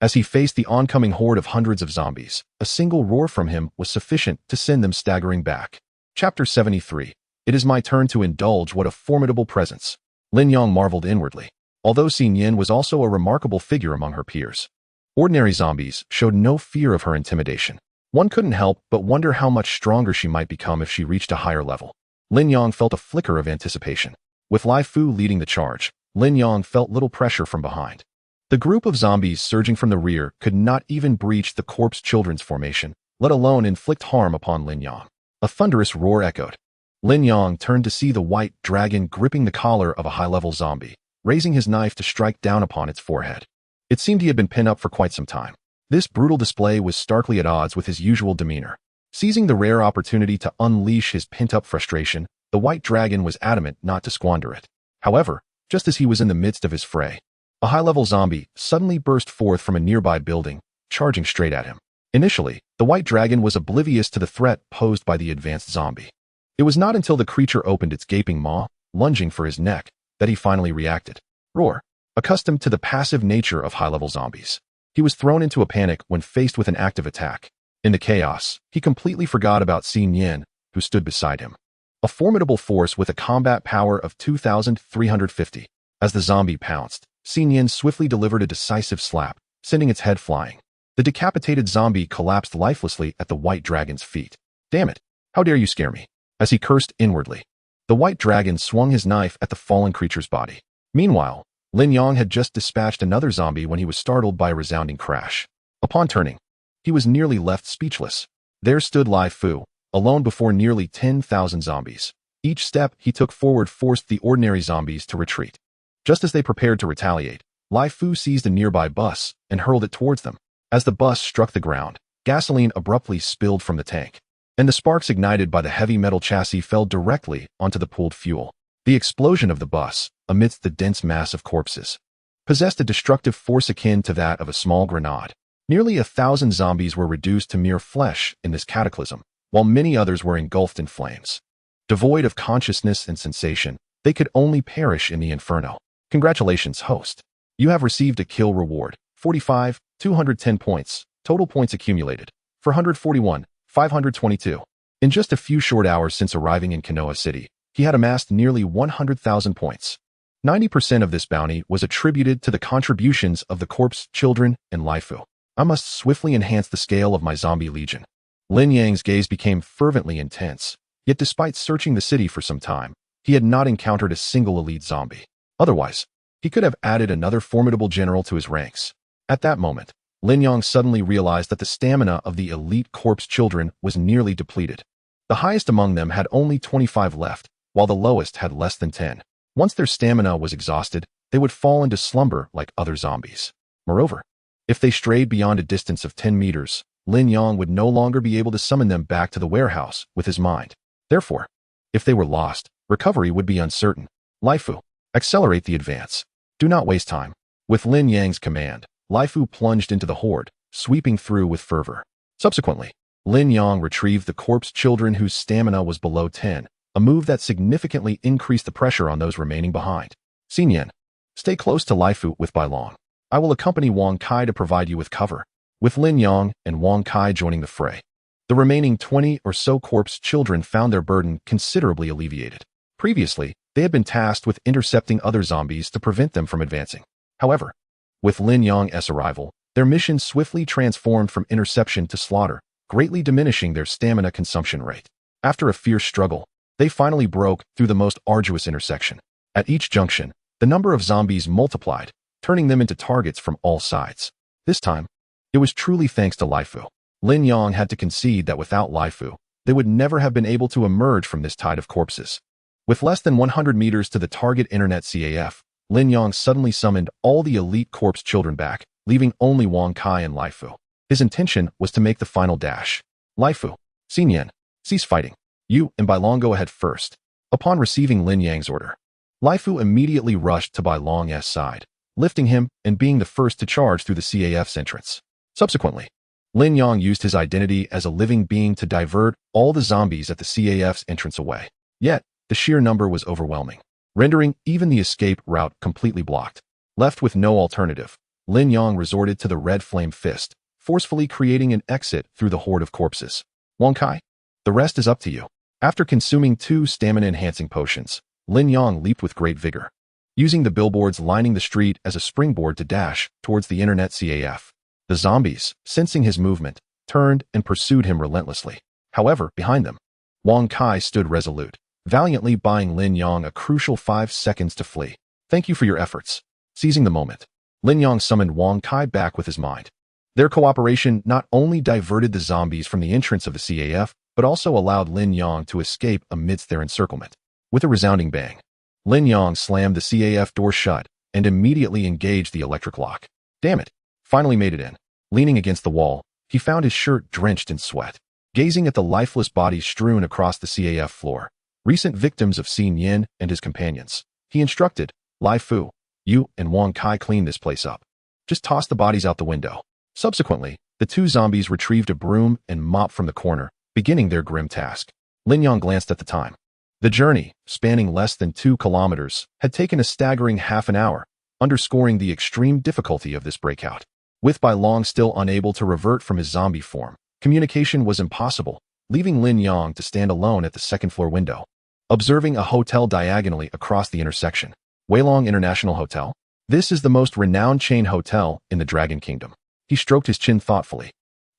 As he faced the oncoming horde of hundreds of zombies, a single roar from him was sufficient to send them staggering back. Chapter 73. It is my turn to indulge. What a formidable presence. Lin Yang marveled inwardly. Although Xin Yin was also a remarkable figure among her peers, ordinary zombies showed no fear of her intimidation. One couldn't help but wonder how much stronger she might become if she reached a higher level. Lin Yang felt a flicker of anticipation. With Lai Fu leading the charge, Lin Yang felt little pressure from behind. The group of zombies surging from the rear could not even breach the corpse children's formation, let alone inflict harm upon Lin Yang. A thunderous roar echoed. Lin Yang turned to see the White Dragon gripping the collar of a high-level zombie, raising his knife to strike down upon its forehead. It seemed he had been pinned up for quite some time. This brutal display was starkly at odds with his usual demeanor. Seizing the rare opportunity to unleash his pent-up frustration, the White Dragon was adamant not to squander it. However, just as he was in the midst of his fray, a high-level zombie suddenly burst forth from a nearby building, charging straight at him. Initially, the White Dragon was oblivious to the threat posed by the advanced zombie. It was not until the creature opened its gaping maw, lunging for his neck, that he finally reacted. Roar! Accustomed to the passive nature of high-level zombies, he was thrown into a panic when faced with an active attack. In the chaos, he completely forgot about Xin Yin, who stood beside him. A formidable force with a combat power of 2,350. As the zombie pounced, Xin Yin swiftly delivered a decisive slap, sending its head flying. The decapitated zombie collapsed lifelessly at the White Dragon's feet. Damn it! How dare you scare me? As he cursed inwardly, the White Dragon swung his knife at the fallen creature's body. Meanwhile, Lin Yang had just dispatched another zombie when he was startled by a resounding crash. Upon turning, he was nearly left speechless. There stood Lai Fu, alone before nearly 10,000 zombies. Each step he took forward forced the ordinary zombies to retreat. Just as they prepared to retaliate, Lai Fu seized a nearby bus and hurled it towards them. As the bus struck the ground, gasoline abruptly spilled from the tank, and the sparks ignited by the heavy metal chassis fell directly onto the pooled fuel. The explosion of the bus, amidst the dense mass of corpses, possessed a destructive force akin to that of a small grenade. Nearly 1,000 zombies were reduced to mere flesh in this cataclysm, while many others were engulfed in flames. Devoid of consciousness and sensation, they could only perish in the inferno. Congratulations, host. You have received a kill reward. 45, 210 points. Total points accumulated. 441, 522. In just a few short hours since arriving in Konoha City, he had amassed nearly 100,000 points. 90% of this bounty was attributed to the contributions of the corpse children and Lai Fu. I must swiftly enhance the scale of my zombie legion. Lin Yang's gaze became fervently intense, yet despite searching the city for some time, he had not encountered a single elite zombie. Otherwise, he could have added another formidable general to his ranks. At that moment, Lin Yang suddenly realized that the stamina of the elite corpse children was nearly depleted. The highest among them had only 25 left, while the lowest had less than 10. Once their stamina was exhausted, they would fall into slumber like other zombies. Moreover, if they strayed beyond a distance of 10 meters, Lin Yang would no longer be able to summon them back to the warehouse with his mind. Therefore, if they were lost, recovery would be uncertain. Lai Fu, accelerate the advance. Do not waste time. With Lin Yang's command, Lai Fu plunged into the horde, sweeping through with fervor. Subsequently, Lin Yang retrieved the corpse children whose stamina was below 10, a move that significantly increased the pressure on those remaining behind. Xinyan, stay close to Lai Fu with Bai Long. I will accompany Wang Kai to provide you with cover. With Lin Yang and Wang Kai joining the fray, the remaining 20 or so corpse children found their burden considerably alleviated. Previously, they had been tasked with intercepting other zombies to prevent them from advancing. However, with Lin Yang's arrival, their mission swiftly transformed from interception to slaughter, greatly diminishing their stamina consumption rate. After a fierce struggle, they finally broke through the most arduous intersection. At each junction, the number of zombies multiplied, turning them into targets from all sides. This time, it was truly thanks to Lai Fu. Lin Yang had to concede that without Lai Fu, they would never have been able to emerge from this tide of corpses. With less than 100 meters to the target internet CAF, Lin Yang suddenly summoned all the elite corpse children back, leaving only Wang Kai and Lai Fu. His intention was to make the final dash. Lai Fu, Xinyan, cease fighting. You and Bai Long go ahead first. Upon receiving Lin Yang's order, Lai Fu immediately rushed to Bai Long's side, lifting him and being the first to charge through the CAF's entrance. Subsequently, Lin Yang used his identity as a living being to divert all the zombies at the CAF's entrance away. Yet, the sheer number was overwhelming, rendering even the escape route completely blocked. Left with no alternative, Lin Yang resorted to the red flame fist, forcefully creating an exit through the horde of corpses. Wang Kai, the rest is up to you. After consuming 2 stamina-enhancing potions, Lin Yang leaped with great vigor, using the billboards lining the street as a springboard to dash towards the internet CAF. The zombies, sensing his movement, turned and pursued him relentlessly. However, behind them, Wang Kai stood resolute, valiantly buying Lin Yang a crucial 5 seconds to flee. Thank you for your efforts. Seizing the moment, Lin Yang summoned Wang Kai back with his mind. Their cooperation not only diverted the zombies from the entrance of the CAF, but also allowed Lin Yang to escape amidst their encirclement. With a resounding bang, Lin Yang slammed the CAF door shut and immediately engaged the electric lock. Damn it! Finally made it in. Leaning against the wall, he found his shirt drenched in sweat. Gazing at the lifeless bodies strewn across the CAF floor, recent victims of Xin Yin and his companions, he instructed, Lai Fu, you and Wang Kai clean this place up. Just toss the bodies out the window. Subsequently, the 2 zombies retrieved a broom and mop from the corner, beginning their grim task. Lin Yang glanced at the time. The journey, spanning less than 2 kilometers, had taken a staggering half an hour, underscoring the extreme difficulty of this breakout. With Bai Long still unable to revert from his zombie form, communication was impossible, leaving Lin Yang to stand alone at the second-floor window, observing a hotel diagonally across the intersection. Weilong International Hotel? This is the most renowned chain hotel in the Dragon Kingdom. He stroked his chin thoughtfully.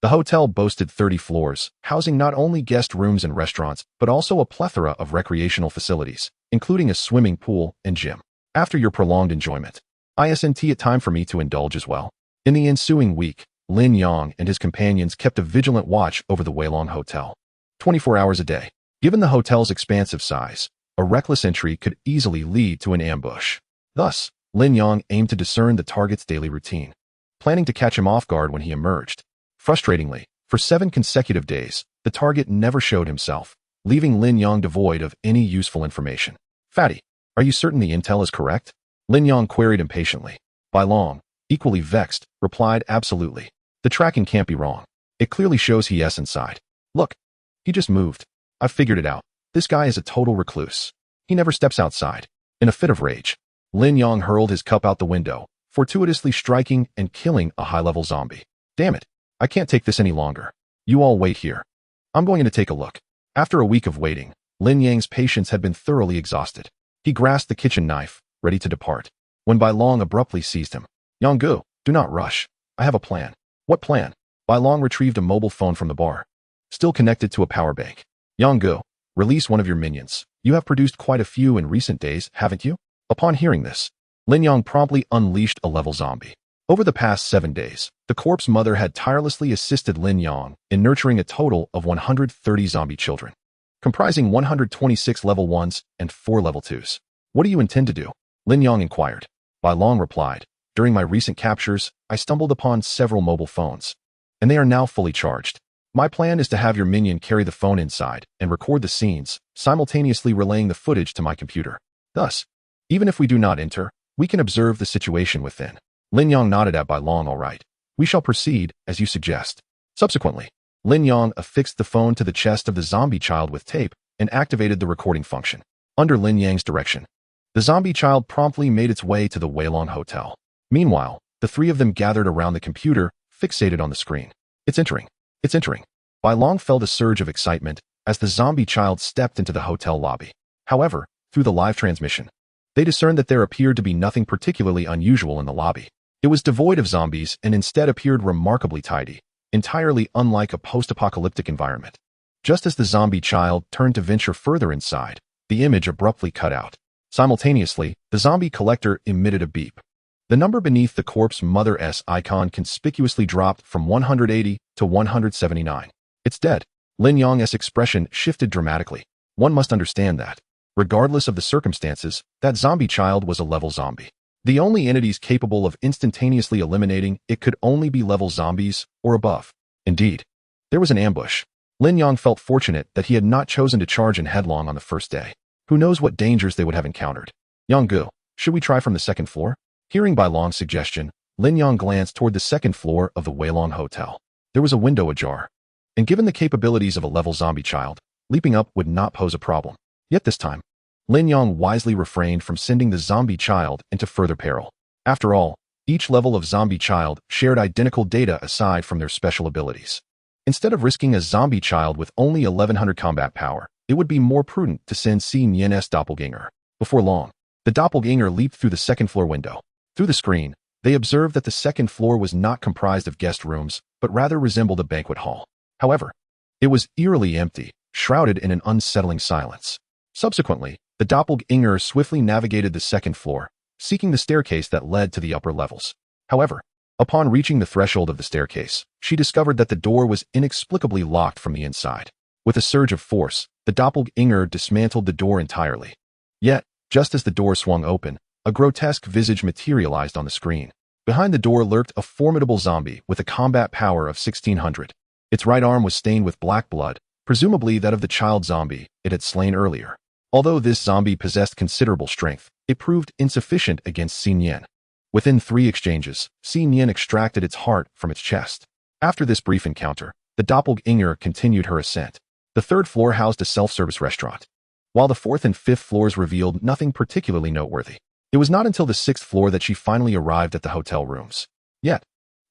The hotel boasted 30 floors, housing not only guest rooms and restaurants, but also a plethora of recreational facilities, including a swimming pool and gym. After your prolonged enjoyment, isn't it time for me to indulge as well? In the ensuing week, Lin Yang and his companions kept a vigilant watch over the Weilong Hotel, 24 hours a day. Given the hotel's expansive size, a reckless entry could easily lead to an ambush. Thus, Lin Yang aimed to discern the target's daily routine, planning to catch him off guard when he emerged. Frustratingly, for 7 consecutive days, the target never showed himself, leaving Lin Yang devoid of any useful information. Fatty, are you certain the intel is correct? Lin Yang queried impatiently. Bai Long, equally vexed, replied absolutely. The tracking can't be wrong. It clearly shows he's inside. Look, he just moved. I've figured it out. This guy is a total recluse. He never steps outside. In a fit of rage, Lin Yang hurled his cup out the window, fortuitously striking and killing a high-level zombie. Damn it, I can't take this any longer. You all wait here. I'm going to take a look. After a week of waiting, Lin Yang's patience had been thoroughly exhausted. He grasped the kitchen knife, ready to depart, when Bai Long abruptly seized him. Yang Gu, do not rush. I have a plan. What plan? Bai Long retrieved a mobile phone from the bar, still connected to a power bank. Yang Gu, release one of your minions. You have produced quite a few in recent days, haven't you? Upon hearing this, Lin Yang promptly unleashed a level zombie. Over the past 7 days, the corpse mother had tirelessly assisted Lin Yang in nurturing a total of 130 zombie children, comprising 126 level 1s and 4 level 2s. What do you intend to do? Lin Yang inquired. Bai Long replied, during my recent captures, I stumbled upon several mobile phones, and they are now fully charged. My plan is to have your minion carry the phone inside and record the scenes, simultaneously relaying the footage to my computer. Thus, even if we do not enter, we can observe the situation within. Lin Yang nodded at Bai Long. All right. We shall proceed, as you suggest. Subsequently, Lin Yang affixed the phone to the chest of the zombie child with tape and activated the recording function. Under Lin Yang's direction, the zombie child promptly made its way to the Weilong Hotel. Meanwhile, the 3 of them gathered around the computer, fixated on the screen. It's entering. It's entering. Bai Long felt a surge of excitement as the zombie child stepped into the hotel lobby. However, through the live transmission, they discerned that there appeared to be nothing particularly unusual in the lobby. It was devoid of zombies and instead appeared remarkably tidy, entirely unlike a post-apocalyptic environment. Just as the zombie child turned to venture further inside, the image abruptly cut out. Simultaneously, the zombie collector emitted a beep. The number beneath the corpse mother's icon conspicuously dropped from 180 to 179. It's dead. Lin Yang's expression shifted dramatically. One must understand that, regardless of the circumstances, that zombie child was a level zombie. The only entities capable of instantaneously eliminating it could only be level zombies or above. Indeed, there was an ambush. Lin Yang felt fortunate that he had not chosen to charge in headlong on the first day. Who knows what dangers they would have encountered. Yang Gu, should we try from the second floor? Hearing Bai Long's suggestion, Lin Yang glanced toward the second floor of the Weilong Hotel. There was a window ajar, and given the capabilities of a level zombie child, leaping up would not pose a problem. Yet this time, Lin Yang wisely refrained from sending the zombie child into further peril. After all, each level of zombie child shared identical data aside from their special abilities. Instead of risking a zombie child with only 1100 combat power, it would be more prudent to send Xi Nian's doppelganger. Before long, the doppelganger leaped through the second floor window. Through the screen, they observed that the second floor was not comprised of guest rooms, but rather resembled a banquet hall. However, it was eerily empty, shrouded in an unsettling silence. Subsequently, the doppelganger swiftly navigated the second floor, seeking the staircase that led to the upper levels. However, upon reaching the threshold of the staircase, she discovered that the door was inexplicably locked from the inside. With a surge of force, the doppelganger dismantled the door entirely. Yet, just as the door swung open, a grotesque visage materialized on the screen. Behind the door lurked a formidable zombie with a combat power of 1600. Its right arm was stained with black blood, presumably that of the child zombie it had slain earlier. Although this zombie possessed considerable strength, it proved insufficient against Xi Nian. Within 3 exchanges, Xi Nian extracted its heart from its chest. After this brief encounter, the doppelganger continued her ascent. The 3rd floor housed a self-service restaurant, while the 4th and 5th floors revealed nothing particularly noteworthy. It was not until the 6th floor that she finally arrived at the hotel rooms. Yet,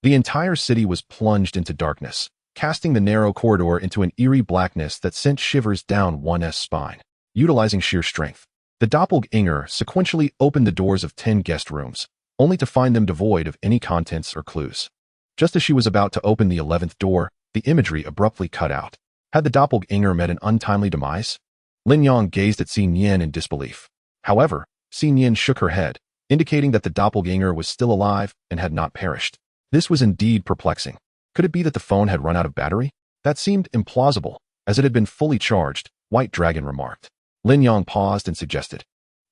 the entire city was plunged into darkness, casting the narrow corridor into an eerie blackness that sent shivers down one's spine. Utilizing sheer strength, the doppelganger sequentially opened the doors of 10 guest rooms, only to find them devoid of any contents or clues. Just as she was about to open the 11th door, the imagery abruptly cut out. Had the doppelganger met an untimely demise? Lin Yang gazed at Xi Nian in disbelief. However, Xi Nian shook her head, indicating that the doppelganger was still alive and had not perished. This was indeed perplexing. Could it be that the phone had run out of battery? That seemed implausible, as it had been fully charged, White Dragon remarked. Lin Yang paused and suggested,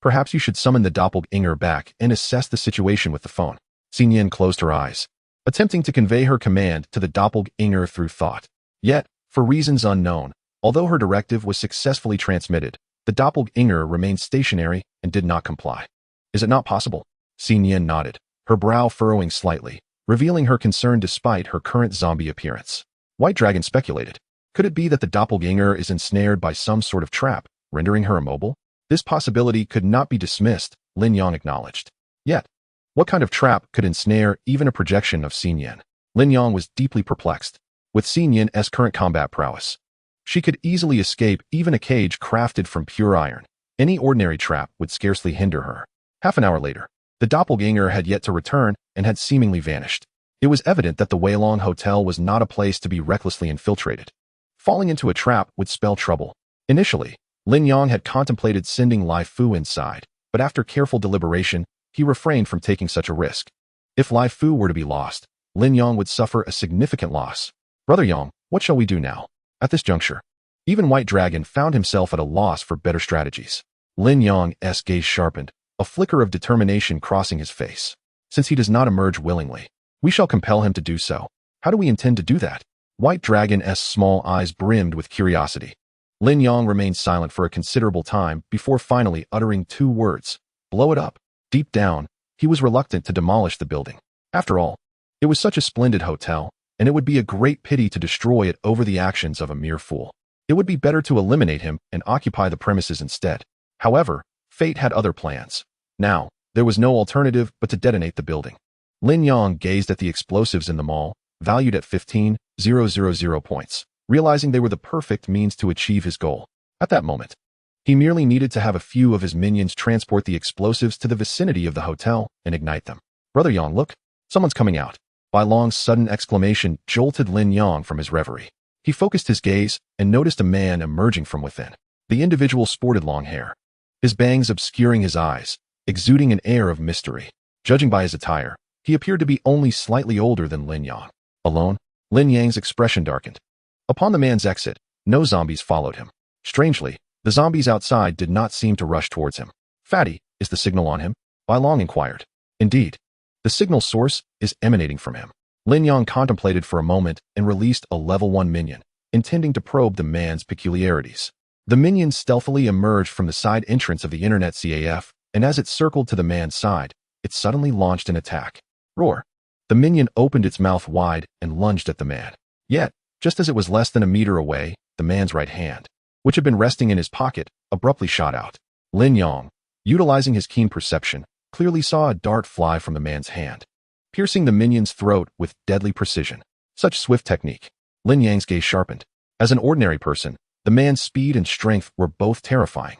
Perhaps you should summon the doppelganger back and assess the situation with the phone. Xin Yan closed her eyes, attempting to convey her command to the doppelganger through thought. Yet, for reasons unknown, although her directive was successfully transmitted, the doppelganger remained stationary and did not comply. Is it not possible? Xin Yan nodded, her brow furrowing slightly, revealing her concern despite her current zombie appearance. White Dragon speculated. Could it be that the doppelganger is ensnared by some sort of trap, rendering her immobile? This possibility could not be dismissed, Lin Yang acknowledged. Yet, what kind of trap could ensnare even a projection of Xin Yan? Lin Yang was deeply perplexed. With Xin Yan's current combat prowess, she could easily escape even a cage crafted from pure iron. Any ordinary trap would scarcely hinder her. Half an hour later, the doppelganger had yet to return and had seemingly vanished. It was evident that the Weilong Hotel was not a place to be recklessly infiltrated. Falling into a trap would spell trouble. Initially, Lin Yang had contemplated sending Lai Fu inside, but after careful deliberation, he refrained from taking such a risk. If Lai Fu were to be lost, Lin Yang would suffer a significant loss. Brother Yang, what shall we do now? At this juncture, even White Dragon found himself at a loss for better strategies. Lin Yang's gaze sharpened, a flicker of determination crossing his face. Since he does not emerge willingly, we shall compel him to do so. How do we intend to do that? White Dragon's small eyes brimmed with curiosity. Lin Yang remained silent for a considerable time before finally uttering two words, blow it up. Deep down, he was reluctant to demolish the building. After all, it was such a splendid hotel, and it would be a great pity to destroy it over the actions of a mere fool. It would be better to eliminate him and occupy the premises instead. However, fate had other plans. Now, there was no alternative but to detonate the building. Lin Yang gazed at the explosives in the mall, valued at 15,000 points, realizing they were the perfect means to achieve his goal. At that moment, he merely needed to have a few of his minions transport the explosives to the vicinity of the hotel and ignite them. Brother Yang, look, someone's coming out. Bai Long's sudden exclamation jolted Lin Yang from his reverie. He focused his gaze and noticed a man emerging from within. The individual sported long hair, his bangs obscuring his eyes, exuding an air of mystery. Judging by his attire, he appeared to be only slightly older than Lin Yang. Alone, Lin Yang's expression darkened. Upon the man's exit, no zombies followed him. Strangely, the zombies outside did not seem to rush towards him. Fatty, is the signal on him? Bai Long inquired. Indeed. The signal source is emanating from him. Lin Yang contemplated for a moment and released a level 1 minion, intending to probe the man's peculiarities. The minion stealthily emerged from the side entrance of the Internet CAF, and as it circled to the man's side, it suddenly launched an attack. Roar! The minion opened its mouth wide and lunged at the man. Yet, just as it was less than a meter away, the man's right hand, which had been resting in his pocket, abruptly shot out. Lin Yang, utilizing his keen perception, clearly saw a dart fly from the man's hand, piercing the minion's throat with deadly precision. Such swift technique. Lin Yang's gaze sharpened. As an ordinary person, the man's speed and strength were both terrifying.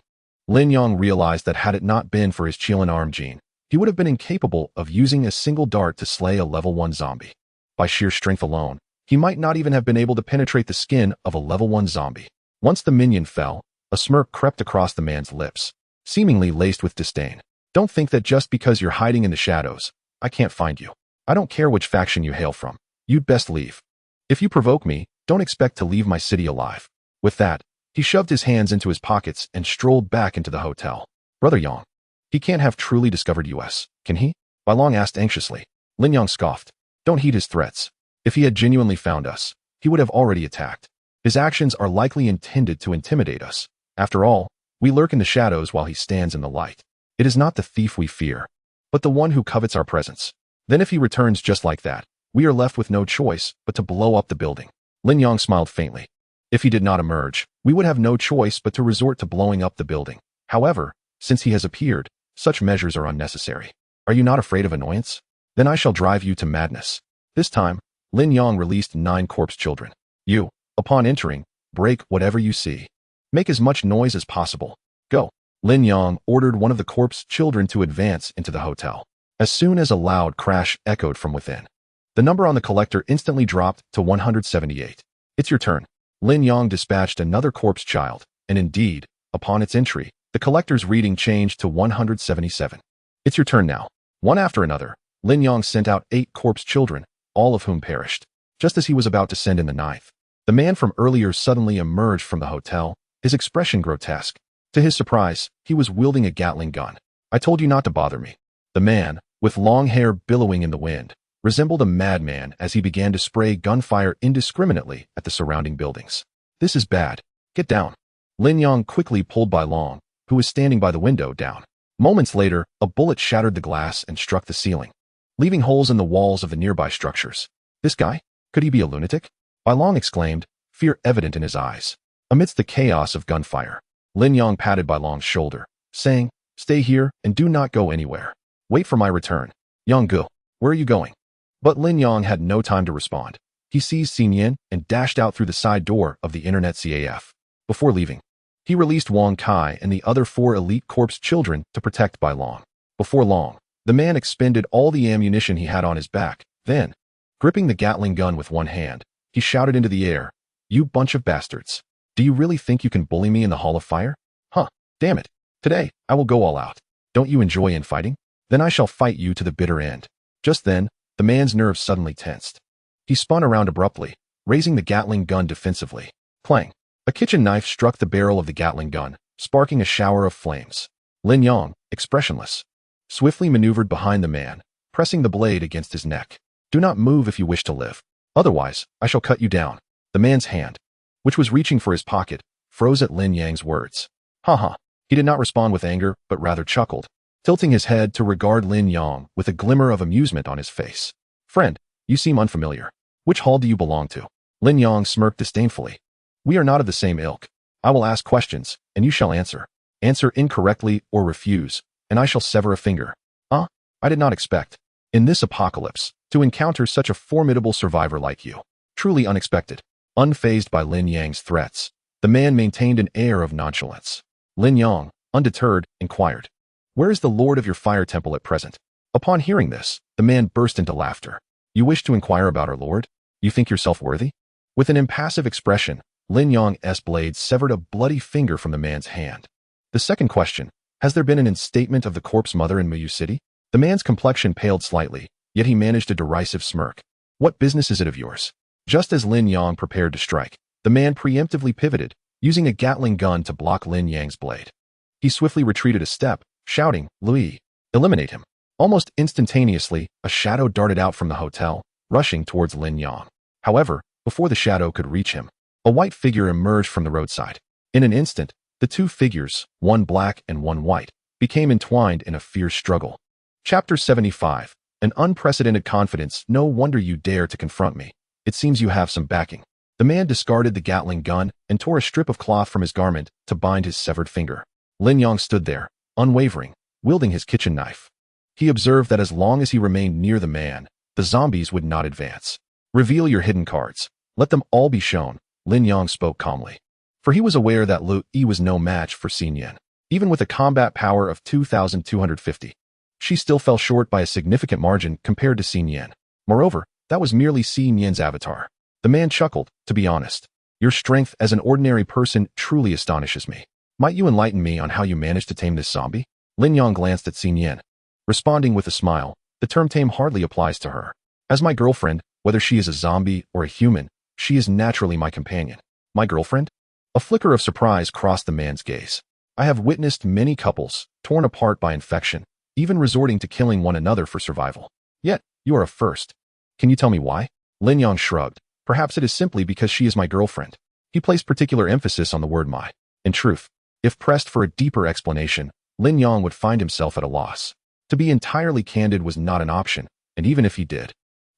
Lin Yang realized that had it not been for his Qilin arm gene, he would have been incapable of using a single dart to slay a level 1 zombie. By sheer strength alone, he might not even have been able to penetrate the skin of a level 1 zombie. Once the minion fell, a smirk crept across the man's lips, seemingly laced with disdain. Don't think that just because you're hiding in the shadows, I can't find you. I don't care which faction you hail from. You'd best leave. If you provoke me, don't expect to leave my city alive. With that, he shoved his hands into his pockets and strolled back into the hotel. Brother Yang, he can't have truly discovered us, can he? Bai Long asked anxiously. Lin Yang scoffed. Don't heed his threats. If he had genuinely found us, he would have already attacked. His actions are likely intended to intimidate us. After all, we lurk in the shadows while he stands in the light. It is not the thief we fear, but the one who covets our presence. Then if he returns just like that, we are left with no choice but to blow up the building. Lin Yang smiled faintly. If he did not emerge, we would have no choice but to resort to blowing up the building. However, since he has appeared, such measures are unnecessary. Are you not afraid of annoyance? Then I shall drive you to madness. This time, Lin Yang released 9 corpse children. You, upon entering, break whatever you see. Make as much noise as possible. Go. Lin Yang ordered one of the corpse children to advance into the hotel. As soon as a loud crash echoed from within, the number on the collector instantly dropped to 178. It's your turn. Lin Yang dispatched another corpse child, and indeed, upon its entry, the collector's reading changed to 177. It's your turn now. One after another, Lin Yang sent out 8 corpse children, all of whom perished. Just as he was about to send in the 9th, the man from earlier suddenly emerged from the hotel, his expression grotesque. To his surprise, he was wielding a Gatling gun. I told you not to bother me. The man, with long hair billowing in the wind, resembled a madman as he began to spray gunfire indiscriminately at the surrounding buildings. This is bad. Get down. Lin Yang quickly pulled Bai Long, who was standing by the window, down. Moments later, a bullet shattered the glass and struck the ceiling, leaving holes in the walls of the nearby structures. This guy? Could he be a lunatic? Bai Long exclaimed, fear evident in his eyes. Amidst the chaos of gunfire, Lin Yang patted Bai Long's shoulder, saying, stay here and do not go anywhere. Wait for my return. Yang Gu, where are you going? But Lin Yang had no time to respond. He seized Xin Yan and dashed out through the side door of the Internet CAF. Before leaving, he released Wang Kai and the other 4 elite corps children to protect Bai Long. Before long, the man expended all the ammunition he had on his back. Then, gripping the Gatling gun with one hand, he shouted into the air, you bunch of bastards. Do you really think you can bully me in the Hall of Fire? Huh, damn it. Today, I will go all out. Don't you enjoy infighting? Then I shall fight you to the bitter end. Just then, the man's nerves suddenly tensed. He spun around abruptly, raising the Gatling gun defensively. Clang! A kitchen knife struck the barrel of the Gatling gun, sparking a shower of flames. Lin Yang, expressionless, swiftly maneuvered behind the man, pressing the blade against his neck. Do not move if you wish to live. Otherwise, I shall cut you down. The man's hand, which was reaching for his pocket, froze at Lin Yang's words. Ha. He did not respond with anger, but rather chuckled, tilting his head to regard Lin Yang with a glimmer of amusement on his face. Friend, you seem unfamiliar. Which hall do you belong to? Lin Yang smirked disdainfully. We are not of the same ilk. I will ask questions, and you shall answer. Answer incorrectly or refuse, and I shall sever a finger. I did not expect, in this apocalypse, to encounter such a formidable survivor like you. Truly unexpected. Unfazed by Lin Yang's threats, the man maintained an air of nonchalance. Lin Yang, undeterred, inquired, where is the lord of your fire temple at present? Upon hearing this, the man burst into laughter. You wish to inquire about our lord? You think yourself worthy? With an impassive expression, Lin Yang's blade severed a bloody finger from the man's hand. The second question, has there been an instatement of the corpse mother in Muyu City? The man's complexion paled slightly, yet he managed a derisive smirk. What business is it of yours? Just as Lin Yang prepared to strike, the man preemptively pivoted, using a Gatling gun to block Lin Yang's blade. He swiftly retreated a step, shouting, Lui, eliminate him. Almost instantaneously, a shadow darted out from the hotel, rushing towards Lin Yang. However, before the shadow could reach him, a white figure emerged from the roadside. In an instant, the two figures, one black and one white, became entwined in a fierce struggle. Chapter 75. An unprecedented confidence. No wonder you dare to confront me. It seems you have some backing. The man discarded the Gatling gun and tore a strip of cloth from his garment to bind his severed finger. Lin Yang stood there, unwavering, wielding his kitchen knife. He observed that as long as he remained near the man, the zombies would not advance. Reveal your hidden cards. Let them all be shown, Lin Yang spoke calmly. For he was aware that Lu Yi was no match for Xin Yan. Even with a combat power of 2,250, she still fell short by a significant margin compared to Xin Yan. Moreover, that was merely Xin Yan's avatar. The man chuckled, to be honest. Your strength as an ordinary person truly astonishes me. Might you enlighten me on how you managed to tame this zombie? Lin Yang glanced at Xin Yan. Responding with a smile, the term tame hardly applies to her. As my girlfriend, whether she is a zombie or a human, she is naturally my companion. My girlfriend? A flicker of surprise crossed the man's gaze. I have witnessed many couples, torn apart by infection, even resorting to killing one another for survival. Yet, you are a first. Can you tell me why? Lin Yang shrugged. Perhaps it is simply because she is my girlfriend. He placed particular emphasis on the word my. In truth, if pressed for a deeper explanation, Lin Yang would find himself at a loss. To be entirely candid was not an option, and even if he did,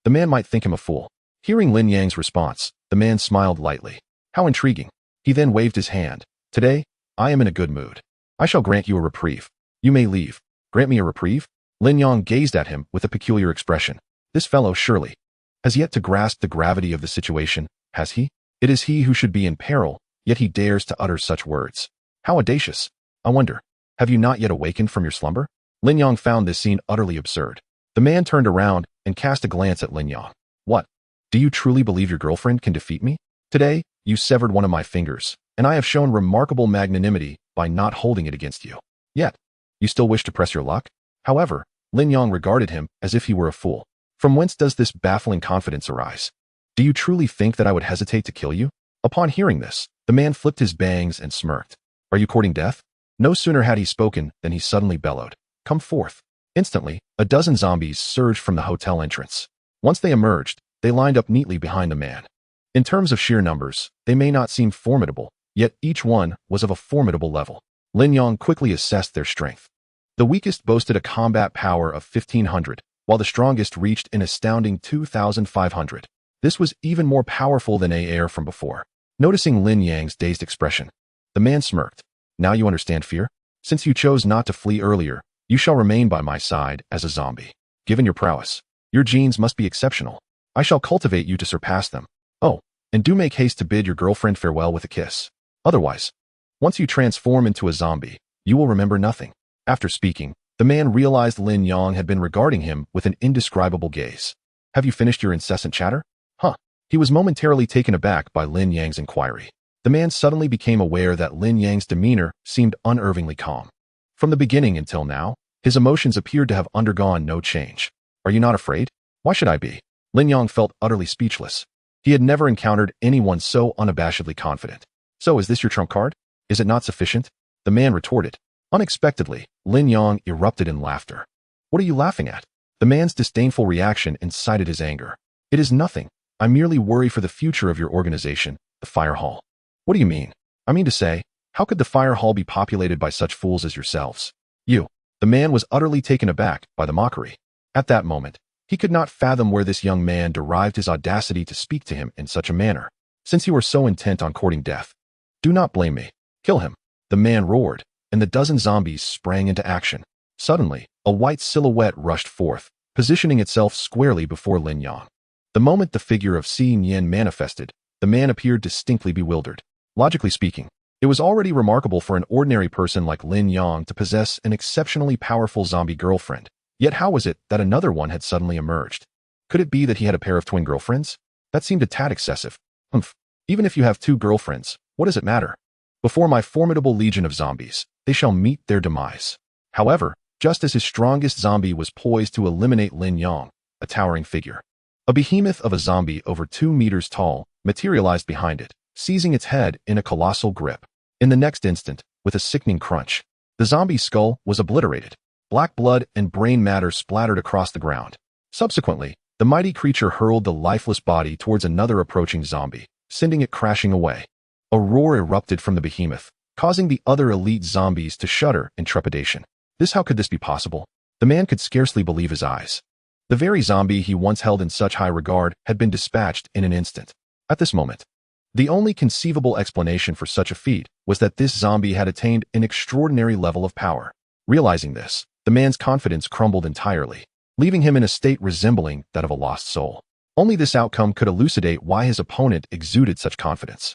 the man might think him a fool. Hearing Lin Yang's response, the man smiled lightly. How intriguing. He then waved his hand. Today, I am in a good mood. I shall grant you a reprieve. You may leave. Grant me a reprieve? Lin Yang gazed at him with a peculiar expression. This fellow surely has yet to grasp the gravity of the situation, has he? It is he who should be in peril, yet he dares to utter such words. How audacious. I wonder, have you not yet awakened from your slumber? Lin Yang found this scene utterly absurd. The man turned around and cast a glance at Lin Yang. What? Do you truly believe your girlfriend can defeat me? Today, you severed one of my fingers, and I have shown remarkable magnanimity by not holding it against you. Yet, you still wish to press your luck? However, Lin Yang regarded him as if he were a fool. From whence does this baffling confidence arise? Do you truly think that I would hesitate to kill you? Upon hearing this, the man flipped his bangs and smirked. Are you courting death? No sooner had he spoken than he suddenly bellowed, "Come forth." Instantly, a dozen zombies surged from the hotel entrance. Once they emerged, they lined up neatly behind the man. In terms of sheer numbers, they may not seem formidable, yet each one was of a formidable level. Lin Yong quickly assessed their strength. The weakest boasted a combat power of 1,500, while the strongest reached an astounding 2,500. This was even more powerful than air from before. Noticing Lin Yang's dazed expression, the man smirked. "Now you understand fear? Since you chose not to flee earlier, you shall remain by my side as a zombie. Given your prowess, your genes must be exceptional. I shall cultivate you to surpass them. Oh, and do make haste to bid your girlfriend farewell with a kiss. Otherwise, once you transform into a zombie, you will remember nothing." After speaking, the man realized Lin Yong had been regarding him with an indescribable gaze. "Have you finished your incessant chatter?" Huh. He was momentarily taken aback by Lin Yang's inquiry. The man suddenly became aware that Lin Yang's demeanor seemed unnervingly calm. From the beginning until now, his emotions appeared to have undergone no change. "Are you not afraid?" "Why should I be?" Lin Yong felt utterly speechless. He had never encountered anyone so unabashedly confident. "So is this your trump card? Is it not sufficient?" The man retorted. Unexpectedly, Lin Yong erupted in laughter. "What are you laughing at?" The man's disdainful reaction incited his anger. "It is nothing. I merely worry for the future of your organization, the Fire Hall." "What do you mean?" "I mean to say, how could the Fire Hall be populated by such fools as yourselves?" "You." The man was utterly taken aback by the mockery. At that moment, he could not fathom where this young man derived his audacity to speak to him in such a manner. "Since you are so intent on courting death, do not blame me. Kill him." The man roared, and the dozen zombies sprang into action. Suddenly, a white silhouette rushed forth, positioning itself squarely before Lin Yong. The moment the figure of Xi Nian manifested, the man appeared distinctly bewildered. Logically speaking, it was already remarkable for an ordinary person like Lin Yong to possess an exceptionally powerful zombie girlfriend. Yet how was it that another one had suddenly emerged? Could it be that he had a pair of twin girlfriends? That seemed a tad excessive. Humph. Even if you have two girlfriends, what does it matter? Before my formidable legion of zombies, they shall meet their demise. However, just as his strongest zombie was poised to eliminate Lin Yong, a towering figure, a behemoth of a zombie over 2 meters tall, materialized behind it, seizing its head in a colossal grip. In the next instant, with a sickening crunch, the zombie's skull was obliterated. Black blood and brain matter splattered across the ground. Subsequently, the mighty creature hurled the lifeless body towards another approaching zombie, sending it crashing away. A roar erupted from the behemoth, causing the other elite zombies to shudder in trepidation. How could this be possible? The man could scarcely believe his eyes. The very zombie he once held in such high regard had been dispatched in an instant. At this moment, the only conceivable explanation for such a feat was that this zombie had attained an extraordinary level of power. Realizing this, the man's confidence crumbled entirely, leaving him in a state resembling that of a lost soul. Only this outcome could elucidate why his opponent exuded such confidence.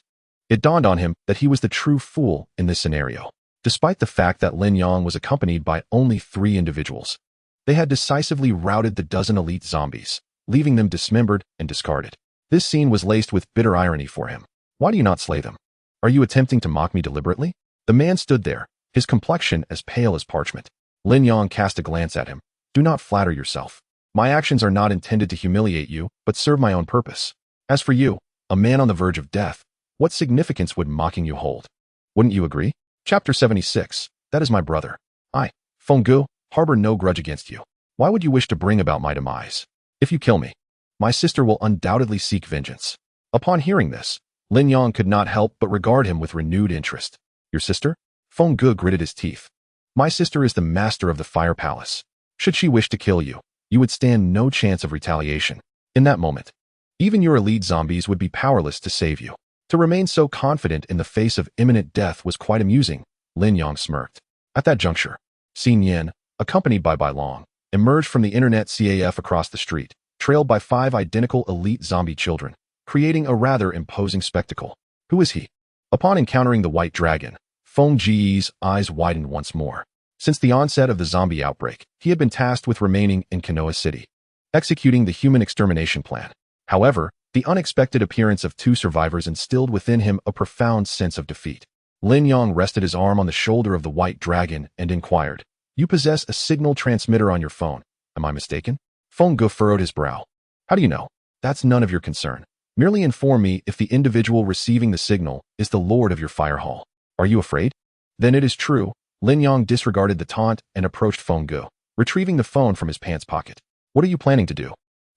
It dawned on him that he was the true fool in this scenario. Despite the fact that Lin Yong was accompanied by only 3 individuals, they had decisively routed the dozen elite zombies, leaving them dismembered and discarded. This scene was laced with bitter irony for him. "Why do you not slay them? Are you attempting to mock me deliberately?" The man stood there, his complexion as pale as parchment. Lin Yong cast a glance at him. "Do not flatter yourself. My actions are not intended to humiliate you, but serve my own purpose. As for you, a man on the verge of death, what significance would mocking you hold? Wouldn't you agree?" Chapter 76. That is my brother. I, Feng Gu, harbor no grudge against you. Why would you wish to bring about my demise? If you kill me, my sister will undoubtedly seek vengeance. Upon hearing this, Lin Yong could not help but regard him with renewed interest. "Your sister?" Feng Gu gritted his teeth. "My sister is the master of the Fire Palace. Should she wish to kill you, you would stand no chance of retaliation. In that moment, even your elite zombies would be powerless to save you." To remain so confident in the face of imminent death was quite amusing. Lin Yong smirked. At that juncture, Xi Nian, accompanied by Bai Long, emerged from the internet CAF across the street, trailed by 5 identical elite zombie children, creating a rather imposing spectacle. Who is he? Upon encountering the white dragon, Feng Ji's eyes widened once more. Since the onset of the zombie outbreak, he had been tasked with remaining in Konoha City, executing the human extermination plan. However, the unexpected appearance of 2 survivors instilled within him a profound sense of defeat. Lin Yong rested his arm on the shoulder of the white dragon and inquired, "You possess a signal transmitter on your phone. Am I mistaken?" Feng Gu furrowed his brow. "How do you know?" "That's none of your concern. Merely inform me if the individual receiving the signal is the lord of your fire hall. Are you afraid?" "Then it is true. Lin Yong disregarded the taunt and approached Feng Gu, retrieving the phone from his pants pocket. What are you planning to do?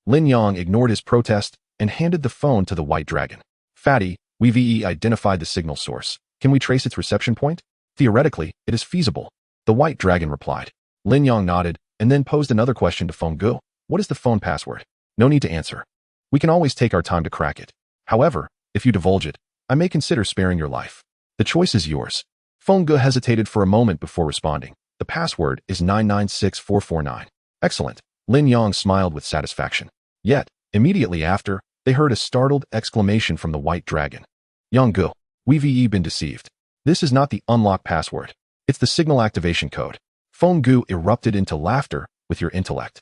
Lin Yong ignored his protest and handed the phone to the White Dragon. Fatty, we've identified the signal source. Can we trace its reception point? Theoretically, it is feasible. The White Dragon replied. Lin Yong nodded and then posed another question to Feng Gu. What is the phone password? No need to answer. We can always take our time to crack it. However, if you divulge it, I may consider sparing your life. The choice is yours. Feng Gu hesitated for a moment before responding. The password is 996449. Excellent. Lin Yong smiled with satisfaction. Yet, immediately after, they heard a startled exclamation from the White Dragon. Yonggu, we've been deceived. This is not the unlock password. It's the signal activation code. Feng Gu erupted into laughter with your intellect.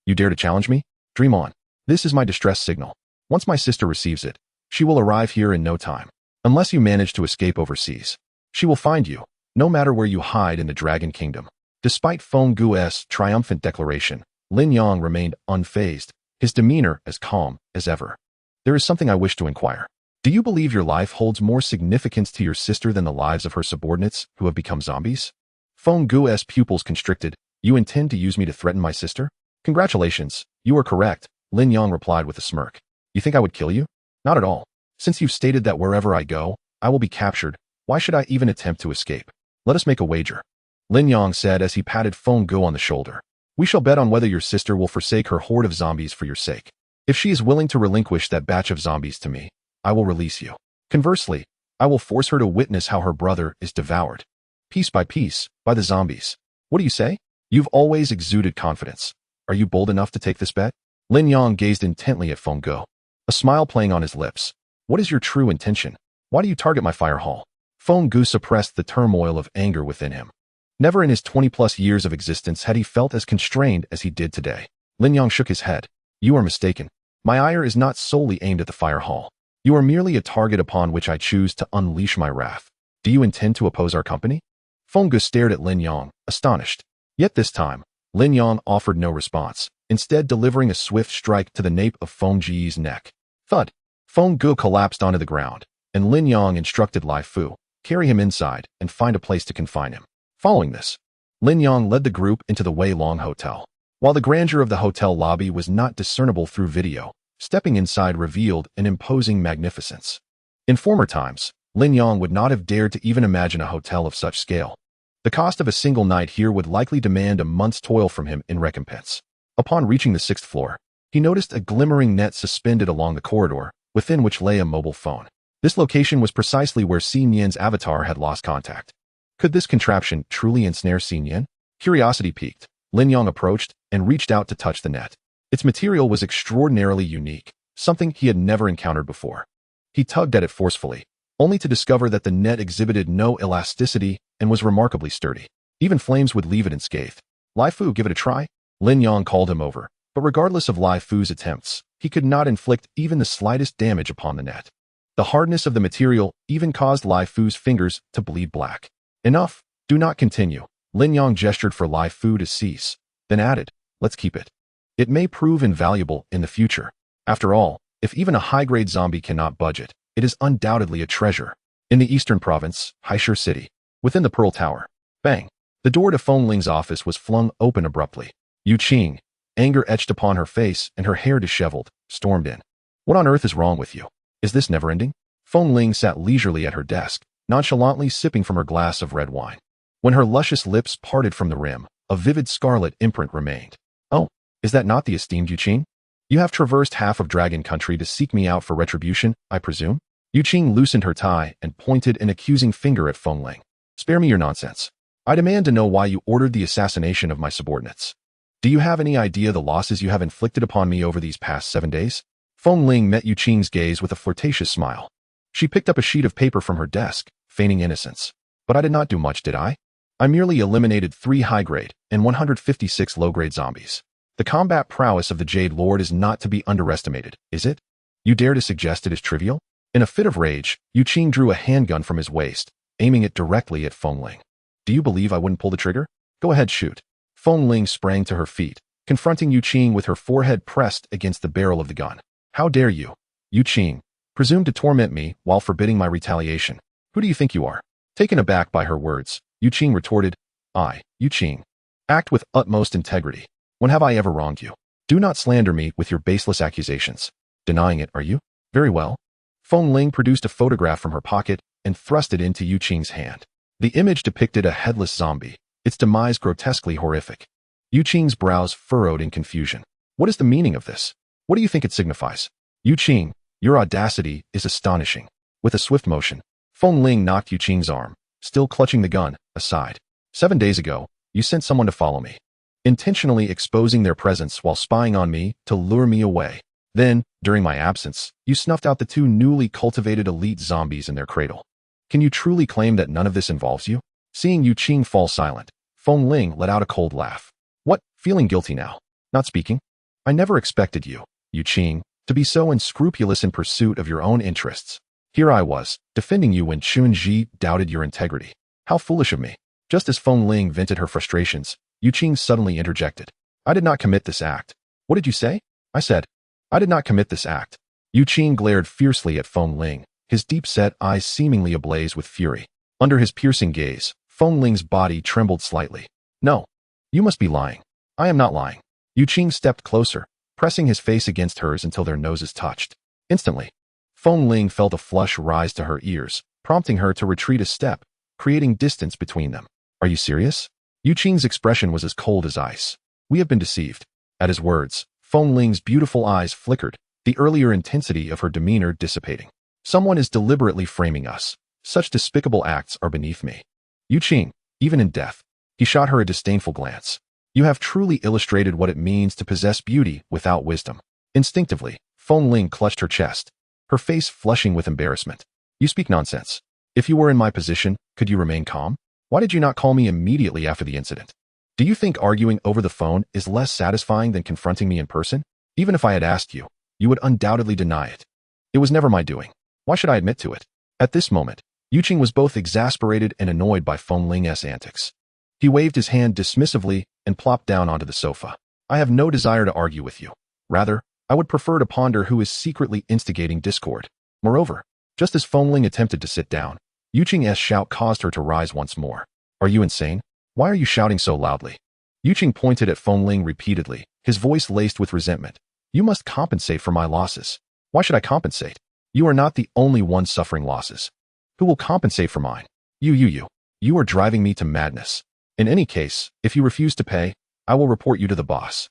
You dare to challenge me? Dream on. This is my distress signal. Once my sister receives it, she will arrive here in no time. Unless you manage to escape overseas, she will find you, no matter where you hide in the Dragon Kingdom. Despite Feng Gu's triumphant declaration, Lin Yong remained unfazed, his demeanor as calm as ever. There is something I wish to inquire. Do you believe your life holds more significance to your sister than the lives of her subordinates who have become zombies? Feng Gu's pupils constricted. You intend to use me to threaten my sister? Congratulations, you are correct, Lin Yong replied with a smirk. You think I would kill you? Not at all. Since you've stated that wherever I go, I will be captured, why should I even attempt to escape? Let us make a wager. Lin Yong said as he patted Feng Gu on the shoulder. We shall bet on whether your sister will forsake her horde of zombies for your sake. If she is willing to relinquish that batch of zombies to me, I will release you. Conversely, I will force her to witness how her brother is devoured, piece by piece, by the zombies. What do you say? You've always exuded confidence. Are you bold enough to take this bet? Lin Yong gazed intently at Feng Gu, a smile playing on his lips. What is your true intention? Why do you target my fire hall? Feng Gu suppressed the turmoil of anger within him. Never in his 20-plus years of existence had he felt as constrained as he did today. Lin Yong shook his head. You are mistaken. My ire is not solely aimed at the fire hall. You are merely a target upon which I choose to unleash my wrath. Do you intend to oppose our company? Feng Gu stared at Lin Yong, astonished. Yet this time, Lin Yong offered no response, instead delivering a swift strike to the nape of Feng Ji's neck. Thud! Feng Gu collapsed onto the ground, and Lin Yong instructed Lai Fu, carry him inside and find a place to confine him. Following this, Lin Yong led the group into the Wei Long Hotel. While the grandeur of the hotel lobby was not discernible through video, stepping inside revealed an imposing magnificence. In former times, Lin Yong would not have dared to even imagine a hotel of such scale. The cost of a single night here would likely demand a month's toil from him in recompense. Upon reaching the 6th floor, he noticed a glimmering net suspended along the corridor, within which lay a mobile phone. This location was precisely where Xi Nian's avatar had lost contact. Could this contraption truly ensnare Xi Nian? Curiosity piqued. Lin Yong approached and reached out to touch the net. Its material was extraordinarily unique, something he had never encountered before. He tugged at it forcefully, only to discover that the net exhibited no elasticity and was remarkably sturdy. Even flames would leave it unscathed. Lai Fu, give it a try? Lin Yong called him over, but regardless of Lai Fu's attempts, he could not inflict even the slightest damage upon the net. The hardness of the material even caused Lai Fu's fingers to bleed black. Enough, do not continue. Lin Yong gestured for Lai Fu to cease, then added, let's keep it. It may prove invaluable in the future. After all, if even a high-grade zombie cannot budge it, it is undoubtedly a treasure. In the eastern province, Haishur City, within the Pearl Tower. Bang! The door to Feng Ling's office was flung open abruptly. Yu Qing, anger etched upon her face and her hair disheveled, stormed in. What on earth is wrong with you? Is this never-ending? Feng Ling sat leisurely at her desk, nonchalantly sipping from her glass of red wine. When her luscious lips parted from the rim, a vivid scarlet imprint remained. Oh, is that not the esteemed Yu Qing? You have traversed half of Dragon Country to seek me out for retribution, I presume? Yu Qing loosened her tie and pointed an accusing finger at Feng Ling. Spare me your nonsense. I demand to know why you ordered the assassination of my subordinates. Do you have any idea the losses you have inflicted upon me over these past 7 days? Feng Ling met Yu Qing's gaze with a flirtatious smile. She picked up a sheet of paper from her desk, feigning innocence. But I did not do much, did I? I merely eliminated 3 high-grade and 156 low-grade zombies. The combat prowess of the Jade Lord is not to be underestimated, is it? You dare to suggest it is trivial? In a fit of rage, Yu Qing drew a handgun from his waist, aiming it directly at Feng Ling. Do you believe I wouldn't pull the trigger? Go ahead, shoot. Feng Ling sprang to her feet, confronting Yu Qing with her forehead pressed against the barrel of the gun. How dare you, Yu Qing, presume to torment me while forbidding my retaliation? Who do you think you are? Taken aback by her words, Yu Qing retorted, Yu Qing. Act with utmost integrity. When have I ever wronged you? Do not slander me with your baseless accusations. Denying it, are you? Very well. Feng Ling produced a photograph from her pocket and thrust it into Yu Qing's hand. The image depicted a headless zombie, its demise grotesquely horrific. Yu Qing's brows furrowed in confusion. What is the meaning of this? What do you think it signifies? Yu Qing, your audacity is astonishing. With a swift motion, Feng Ling knocked Yu Qing's arm, still clutching the gun, aside. 7 days ago, you sent someone to follow me, intentionally exposing their presence while spying on me to lure me away. Then, during my absence, you snuffed out the 2 newly cultivated elite zombies in their cradle. Can you truly claim that none of this involves you? Seeing Yu Qing fall silent, Feng Ling let out a cold laugh. What, feeling guilty now? Not speaking? I never expected you, Yu Qing, to be so unscrupulous in pursuit of your own interests. Here I was, defending you when Chun Ji doubted your integrity. How foolish of me. Just as Feng Ling vented her frustrations, Yu Qing suddenly interjected. I did not commit this act. What did you say? I said, I did not commit this act. Yu Qing glared fiercely at Feng Ling, his deep-set eyes seemingly ablaze with fury. Under his piercing gaze, Feng Ling's body trembled slightly. No. You must be lying. I am not lying. Yu Qing stepped closer, pressing his face against hers until their noses touched. Instantly, Feng Ling felt a flush rise to her ears, prompting her to retreat a step, creating distance between them. Are you serious? Yu Qing's expression was as cold as ice. We have been deceived. At his words, Feng Ling's beautiful eyes flickered, the earlier intensity of her demeanor dissipating. Someone is deliberately framing us. Such despicable acts are beneath me. Yu Qing, even in death. He shot her a disdainful glance. You have truly illustrated what it means to possess beauty without wisdom. Instinctively, Feng Ling clutched her chest, her face flushing with embarrassment. You speak nonsense. If you were in my position, could you remain calm? Why did you not call me immediately after the incident? Do you think arguing over the phone is less satisfying than confronting me in person? Even if I had asked you, you would undoubtedly deny it. It was never my doing. Why should I admit to it? At this moment, Yu Qing was both exasperated and annoyed by Feng Ling's antics. He waved his hand dismissively and plopped down onto the sofa. I have no desire to argue with you. Rather, I would prefer to ponder who is secretly instigating discord. Moreover, just as Feng Ling attempted to sit down, Yu Qing's shout caused her to rise once more. Are you insane? Why are you shouting so loudly? Yu Qing pointed at Feng Ling repeatedly, his voice laced with resentment. You must compensate for my losses. Why should I compensate? You are not the only one suffering losses. Who will compensate for mine? You are driving me to madness. In any case, if you refuse to pay, I will report you to the boss.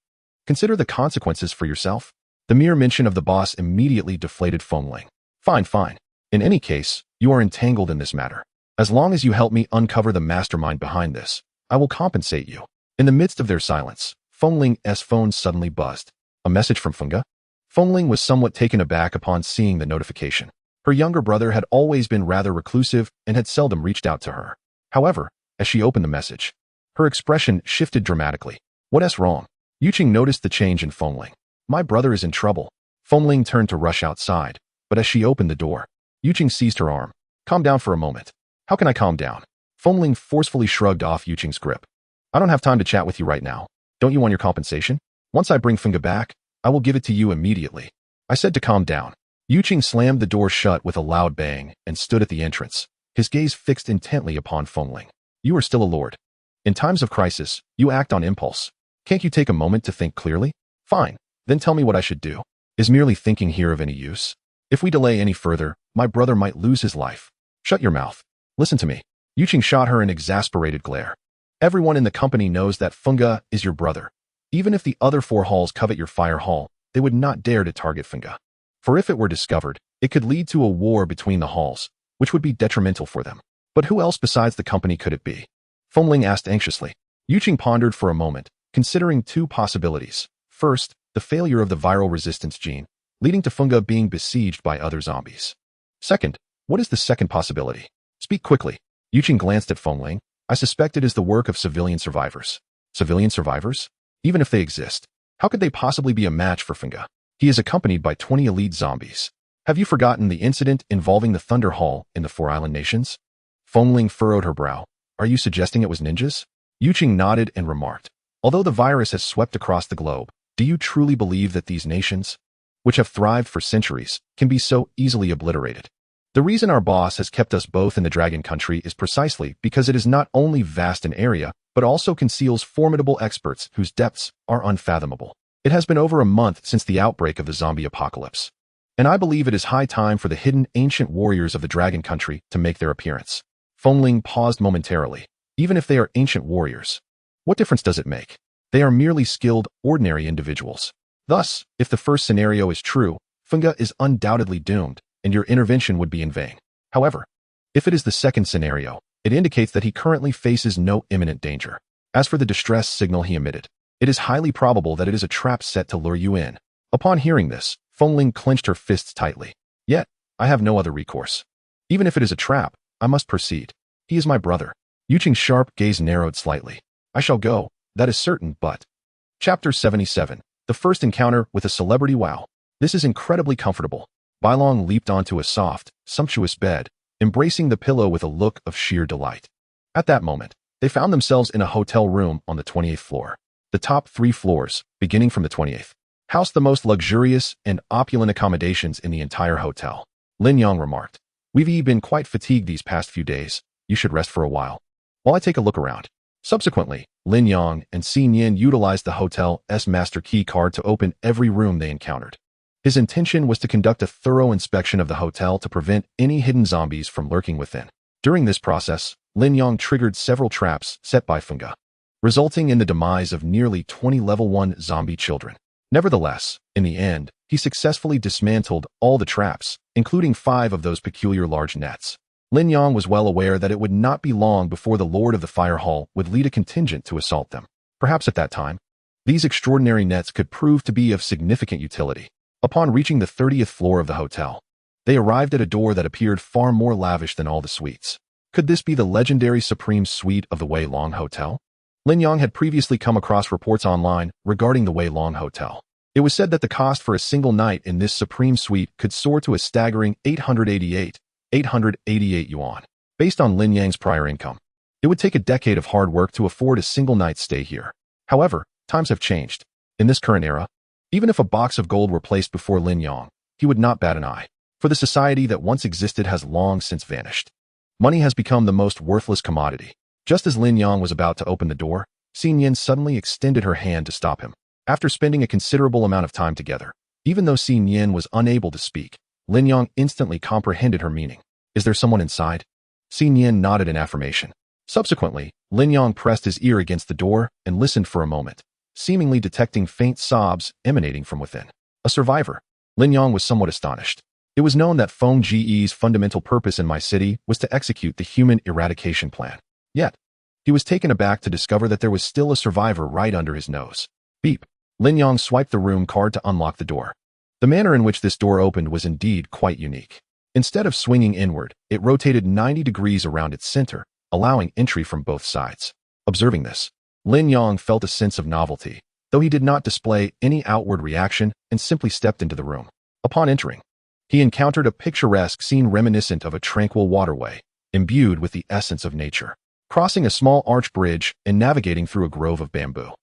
Consider the consequences for yourself. The mere mention of the boss immediately deflated Feng Ling. Fine. In any case, you are entangled in this matter. As long as you help me uncover the mastermind behind this, I will compensate you. In the midst of their silence, Feng Ling's phone suddenly buzzed. A message from Feng Ge? Feng Ling was somewhat taken aback upon seeing the notification. Her younger brother had always been rather reclusive and had seldom reached out to her. However, as she opened the message, her expression shifted dramatically. What's wrong? Yu Qing noticed the change in Feng Ling. My brother is in trouble. Feng Ling turned to rush outside, but as she opened the door, Yu Qing seized her arm. Calm down for a moment. How can I calm down? Feng Ling forcefully shrugged off Yu Qing's grip. I don't have time to chat with you right now. Don't you want your compensation? Once I bring Feng Ge back, I will give it to you immediately. I said to calm down. Yu Qing slammed the door shut with a loud bang and stood at the entrance, his gaze fixed intently upon Feng Ling. You are still a lord. In times of crisis, you act on impulse. Can't you take a moment to think clearly? Fine, then tell me what I should do. Is merely thinking here of any use? If we delay any further, my brother might lose his life. Shut your mouth. Listen to me. Yu Qing shot her an exasperated glare. Everyone in the company knows that Feng Ge is your brother. Even if the other 4 halls covet your fire hall, they would not dare to target Feng Ge. For if it were discovered, it could lead to a war between the halls, which would be detrimental for them. But who else besides the company could it be? Feng Ling asked anxiously. Yu Qing pondered for a moment, considering 2 possibilities. First, the failure of the viral resistance gene, leading to Feng Ge being besieged by other zombies. Second, what is the second possibility? Speak quickly. Yu Qing glanced at Feng Ling. I suspect it is the work of civilian survivors. Civilian survivors? Even if they exist, how could they possibly be a match for Feng Ge? He is accompanied by 20 elite zombies. Have you forgotten the incident involving the Thunder Hall in the 4 island nations? Feng Ling furrowed her brow. Are you suggesting it was ninjas? Yu Qing nodded and remarked. Although the virus has swept across the globe, do you truly believe that these nations, which have thrived for centuries, can be so easily obliterated? The reason our boss has kept us both in the Dragon Country is precisely because it is not only vast in area, but also conceals formidable experts whose depths are unfathomable. It has been over a month since the outbreak of the zombie apocalypse, and I believe it is high time for the hidden ancient warriors of the Dragon Country to make their appearance. Fengling paused momentarily. Even if they are ancient warriors, what difference does it make? They are merely skilled, ordinary individuals. Thus, if the first scenario is true, Fengge is undoubtedly doomed, and your intervention would be in vain. However, if it is the second scenario, it indicates that he currently faces no imminent danger. As for the distress signal he emitted, it is highly probable that it is a trap set to lure you in. Upon hearing this, Fengling clenched her fists tightly. Yet, I have no other recourse. Even if it is a trap, I must proceed. He is my brother. Yuqing's sharp gaze narrowed slightly. I shall go, that is certain, but... Chapter 77. The first encounter with a celebrity. Wow. This is incredibly comfortable. Bailong leaped onto a soft, sumptuous bed, embracing the pillow with a look of sheer delight. At that moment, they found themselves in a hotel room on the 28th floor. The top 3 floors, beginning from the 28th, housed the most luxurious and opulent accommodations in the entire hotel. Lin Yang remarked, "We've been quite fatigued these past few days. You should rest for a while, while I take a look around." Subsequently, Lin Yang and Xin Yin utilized the hotel's master key card to open every room they encountered. His intention was to conduct a thorough inspection of the hotel to prevent any hidden zombies from lurking within. During this process, Lin Yang triggered several traps set by Fengge, resulting in the demise of nearly 20 level 1 zombie children. Nevertheless, in the end, he successfully dismantled all the traps, including 5 of those peculiar large nets. Lin Yang was well aware that it would not be long before the Lord of the Fire Hall would lead a contingent to assault them. Perhaps at that time, these extraordinary nets could prove to be of significant utility. Upon reaching the 30th floor of the hotel, they arrived at a door that appeared far more lavish than all the suites. Could this be the legendary Supreme Suite of the Wei Long Hotel? Lin Yang had previously come across reports online regarding the Wei Long Hotel. It was said that the cost for a single night in this Supreme Suite could soar to a staggering 888 yuan. Based on Lin Yang's prior income, it would take a decade of hard work to afford a single night's stay here. However, times have changed. In this current era, even if a box of gold were placed before Lin Yang, he would not bat an eye, for the society that once existed has long since vanished. Money has become the most worthless commodity. Just as Lin Yang was about to open the door, Xin Yin suddenly extended her hand to stop him. After spending a considerable amount of time together, even though Xin Yin was unable to speak, Lin Yang instantly comprehended her meaning. Is there someone inside? Xin Yin nodded in affirmation. Subsequently, Lin Yang pressed his ear against the door and listened for a moment, seemingly detecting faint sobs emanating from within. A survivor. Lin Yang was somewhat astonished. It was known that Feng Ge's fundamental purpose in my city was to execute the human eradication plan. Yet, he was taken aback to discover that there was still a survivor right under his nose. Beep. Lin Yang swiped the room card to unlock the door. The manner in which this door opened was indeed quite unique. Instead of swinging inward, it rotated 90 degrees around its center, allowing entry from both sides. Observing this, Lin Yang felt a sense of novelty, though he did not display any outward reaction and simply stepped into the room. Upon entering, he encountered a picturesque scene reminiscent of a tranquil waterway, imbued with the essence of nature. Crossing a small arch bridge and navigating through a grove of bamboo,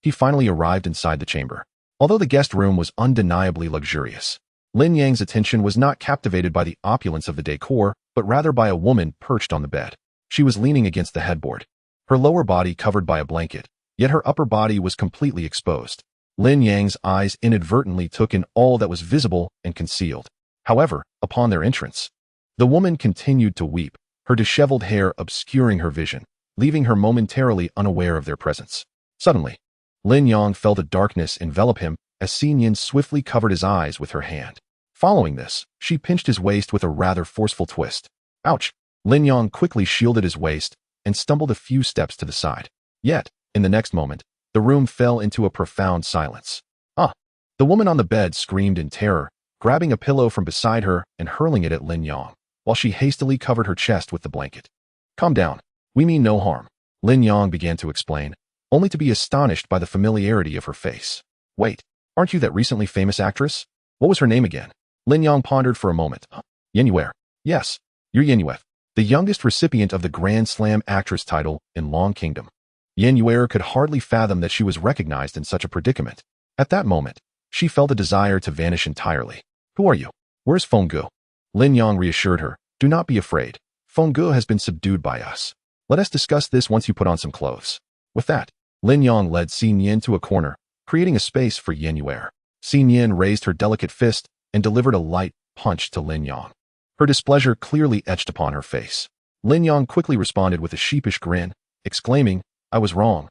he finally arrived inside the chamber. Although the guest room was undeniably luxurious, Lin Yang's attention was not captivated by the opulence of the decor, but rather by a woman perched on the bed. She was leaning against the headboard, her lower body covered by a blanket, yet her upper body was completely exposed. Lin Yang's eyes inadvertently took in all that was visible and concealed. However, upon their entrance, the woman continued to weep, her disheveled hair obscuring her vision, leaving her momentarily unaware of their presence. Suddenly, Lin Yang felt a darkness envelop him as Xin Yin swiftly covered his eyes with her hand. Following this, she pinched his waist with a rather forceful twist. Ouch! Lin Yang quickly shielded his waist and stumbled a few steps to the side. Yet, in the next moment, the room fell into a profound silence. Ah! The woman on the bed screamed in terror, grabbing a pillow from beside her and hurling it at Lin Yang, while she hastily covered her chest with the blanket. Calm down. We mean no harm, Lin Yang began to explain, only to be astonished by the familiarity of her face. Wait, aren't you that recently famous actress? What was her name again? Lin Yang pondered for a moment. Yen Yue. Yes, you're Yen Yue, the youngest recipient of the Grand Slam actress title in Long Kingdom. Yen Yue could hardly fathom that she was recognized in such a predicament. At that moment, she felt a desire to vanish entirely. Who are you? Where's Fengge? Lin Yang reassured her. Do not be afraid. Fengge has been subdued by us. Let us discuss this once you put on some clothes. With that, Lin Yong led Xin Yin to a corner, creating a space for Yin Yuer. Xin Yin raised her delicate fist and delivered a light punch to Lin Yong. Her displeasure clearly etched upon her face. Lin Yong quickly responded with a sheepish grin, exclaiming, I was wrong.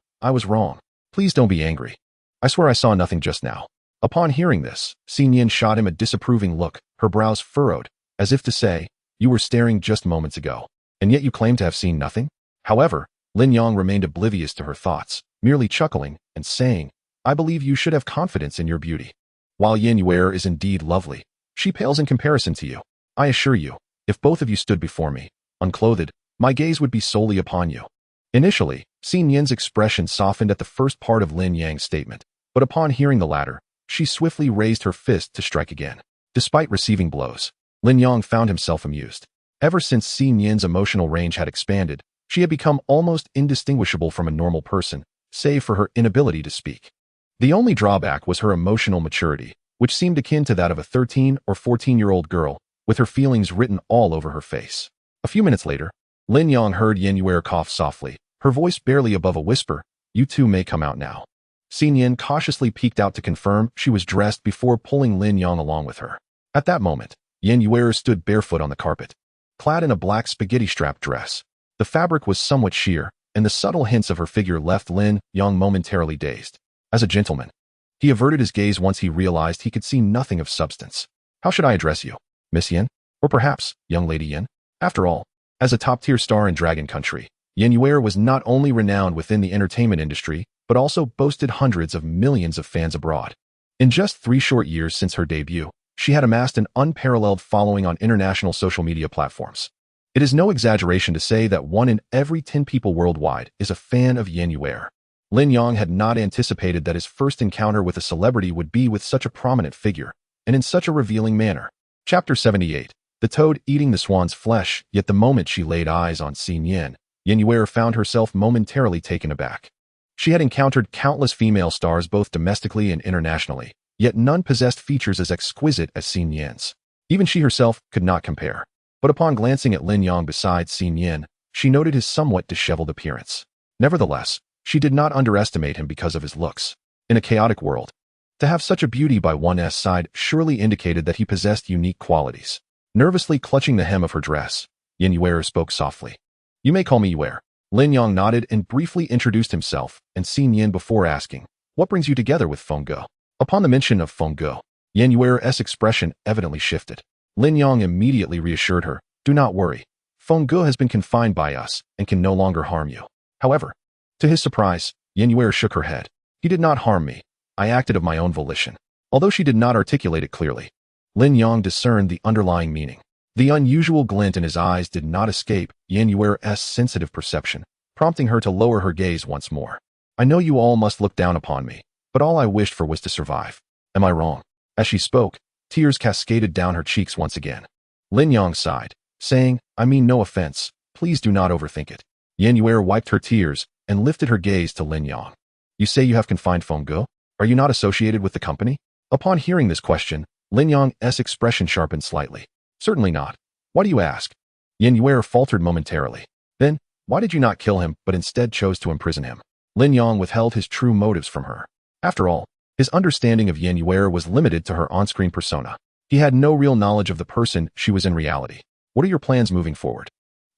Please don't be angry. I swear I saw nothing just now. Upon hearing this, Xin Yin shot him a disapproving look, her brows furrowed, as if to say, you were staring just moments ago, and yet you claim to have seen nothing? However, Lin Yong remained oblivious to her thoughts, merely chuckling and saying, I believe you should have confidence in your beauty. While Yin Yuer is indeed lovely, she pales in comparison to you. I assure you, if both of you stood before me, unclothed, my gaze would be solely upon you. Initially, Xin Yin's expression softened at the first part of Lin Yang's statement, but upon hearing the latter, she swiftly raised her fist to strike again. Despite receiving blows, Lin Yong found himself amused. Ever since Xin Yin's emotional range had expanded, she had become almost indistinguishable from a normal person, save for her inability to speak. The only drawback was her emotional maturity, which seemed akin to that of a 13 or 14-year-old girl, with her feelings written all over her face. A few minutes later, Lin Yong heard Yin Yuer cough softly, her voice barely above a whisper, you two may come out now. Xin Yin cautiously peeked out to confirm she was dressed before pulling Lin Yong along with her. At that moment, Yin Yuer stood barefoot on the carpet, clad in a black spaghetti-strap dress. The fabric was somewhat sheer, and the subtle hints of her figure left Lin Yong momentarily dazed. As a gentleman, he averted his gaze once he realized he could see nothing of substance. How should I address you? Miss Yin? Or perhaps, young lady Yin? After all, as a top-tier star in Dragon Country, Yin Yuer was not only renowned within the entertainment industry, but also boasted hundreds of millions of fans abroad. In just 3 short years since her debut, she had amassed an unparalleled following on international social media platforms. It is no exaggeration to say that 1 in every 10 people worldwide is a fan of Yin Yuer. Lin Yong had not anticipated that his first encounter with a celebrity would be with such a prominent figure, and in such a revealing manner. Chapter 78. The toad eating the swan's flesh, yet the moment she laid eyes on Xin Yin, Yin Yuer found herself momentarily taken aback. She had encountered countless female stars both domestically and internationally, yet none possessed features as exquisite as Xin Yin's. Even she herself could not compare. But upon glancing at Lin Yong beside Xin Yin, she noted his somewhat disheveled appearance. Nevertheless, she did not underestimate him because of his looks. In a chaotic world, to have such a beauty by one's side surely indicated that he possessed unique qualities. Nervously clutching the hem of her dress, Yin Yuer spoke softly. You may call me Yuer. Lin Yong nodded and briefly introduced himself and Xin Yin before asking, what brings you together with Feng Ge? Upon the mention of Feng Ge, Yin Yuer's expression evidently shifted. Lin Yong immediately reassured her, do not worry. Feng Ge has been confined by us and can no longer harm you. However, to his surprise, Yin Yuer shook her head. He did not harm me. I acted of my own volition. Although she did not articulate it clearly, Lin Yong discerned the underlying meaning. The unusual glint in his eyes did not escape Yin Yuer's sensitive perception, prompting her to lower her gaze once more. I know you all must look down upon me, but all I wished for was to survive. Am I wrong? As she spoke, tears cascaded down her cheeks once again. Lin Yong sighed, saying, I mean no offense, please do not overthink it. Yin Yuer wiped her tears and lifted her gaze to Lin Yong. You say you have confined Feng Ge? Are you not associated with the company? Upon hearing this question, Lin Yong's expression sharpened slightly. Certainly not. Why do you ask? Yin Yuer faltered momentarily. Then, why did you not kill him but instead chose to imprison him? Lin Yong withheld his true motives from her. After all, his understanding of Yin Yuer was limited to her on-screen persona. He had no real knowledge of the person she was in reality. What are your plans moving forward?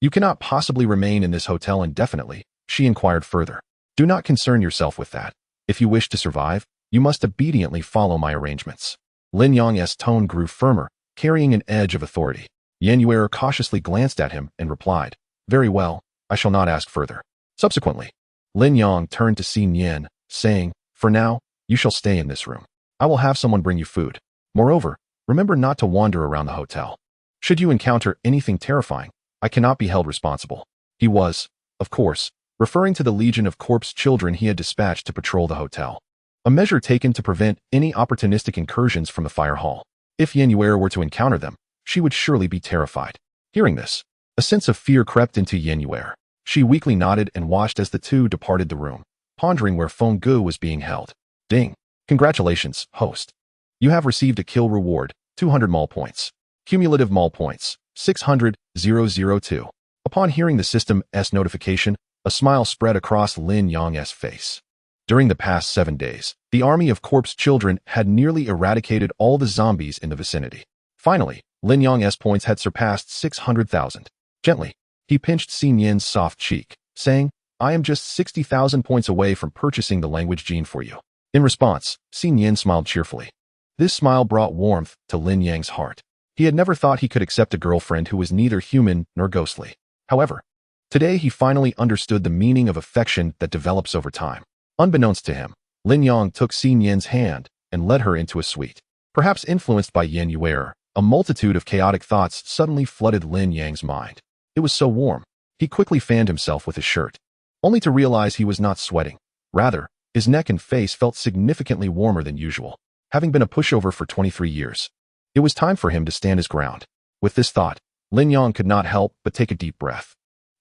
You cannot possibly remain in this hotel indefinitely, she inquired further. Do not concern yourself with that. If you wish to survive, you must obediently follow my arrangements. Lin Yong's tone grew firmer, carrying an edge of authority. Yin Yuer cautiously glanced at him and replied, very well, I shall not ask further. Subsequently, Lin Yong turned to Xin Yin, saying, for now, you shall stay in this room. I will have someone bring you food. Moreover, remember not to wander around the hotel. Should you encounter anything terrifying, I cannot be held responsible. He was, of course, referring to the legion of corpse children he had dispatched to patrol the hotel. A measure taken to prevent any opportunistic incursions from the fire hall. If Yin Yuer were to encounter them, she would surely be terrified. Hearing this, a sense of fear crept into Yin Yuer. She weakly nodded and watched as the two departed the room, pondering where Feng Ge was being held. Ding. Congratulations, host. You have received a kill reward, 200 mall points. Cumulative mall points, 600,002. Upon hearing the system's notification, A smile spread across Lin Yang's face. During the past 7 days, the army of corpse children had nearly eradicated all the zombies in the vicinity. Finally, Lin Yang's points had surpassed 600,000. Gently, he pinched Xin Yin's soft cheek, saying, I am just 60,000 points away from purchasing the language gene for you. In response, Xin Yin smiled cheerfully. This smile brought warmth to Lin Yang's heart. He had never thought he could accept a girlfriend who was neither human nor ghostly. However, today he finally understood the meaning of affection that develops over time. Unbeknownst to him, Lin Yang took Xin Yin's hand and led her into a suite. Perhaps influenced by Yin Yuer, a multitude of chaotic thoughts suddenly flooded Lin Yang's mind. It was so warm. He quickly fanned himself with his shirt, only to realize he was not sweating. Rather, his neck and face felt significantly warmer than usual, having been a pushover for 23 years. It was time for him to stand his ground. With this thought, Lin Yang could not help but take a deep breath.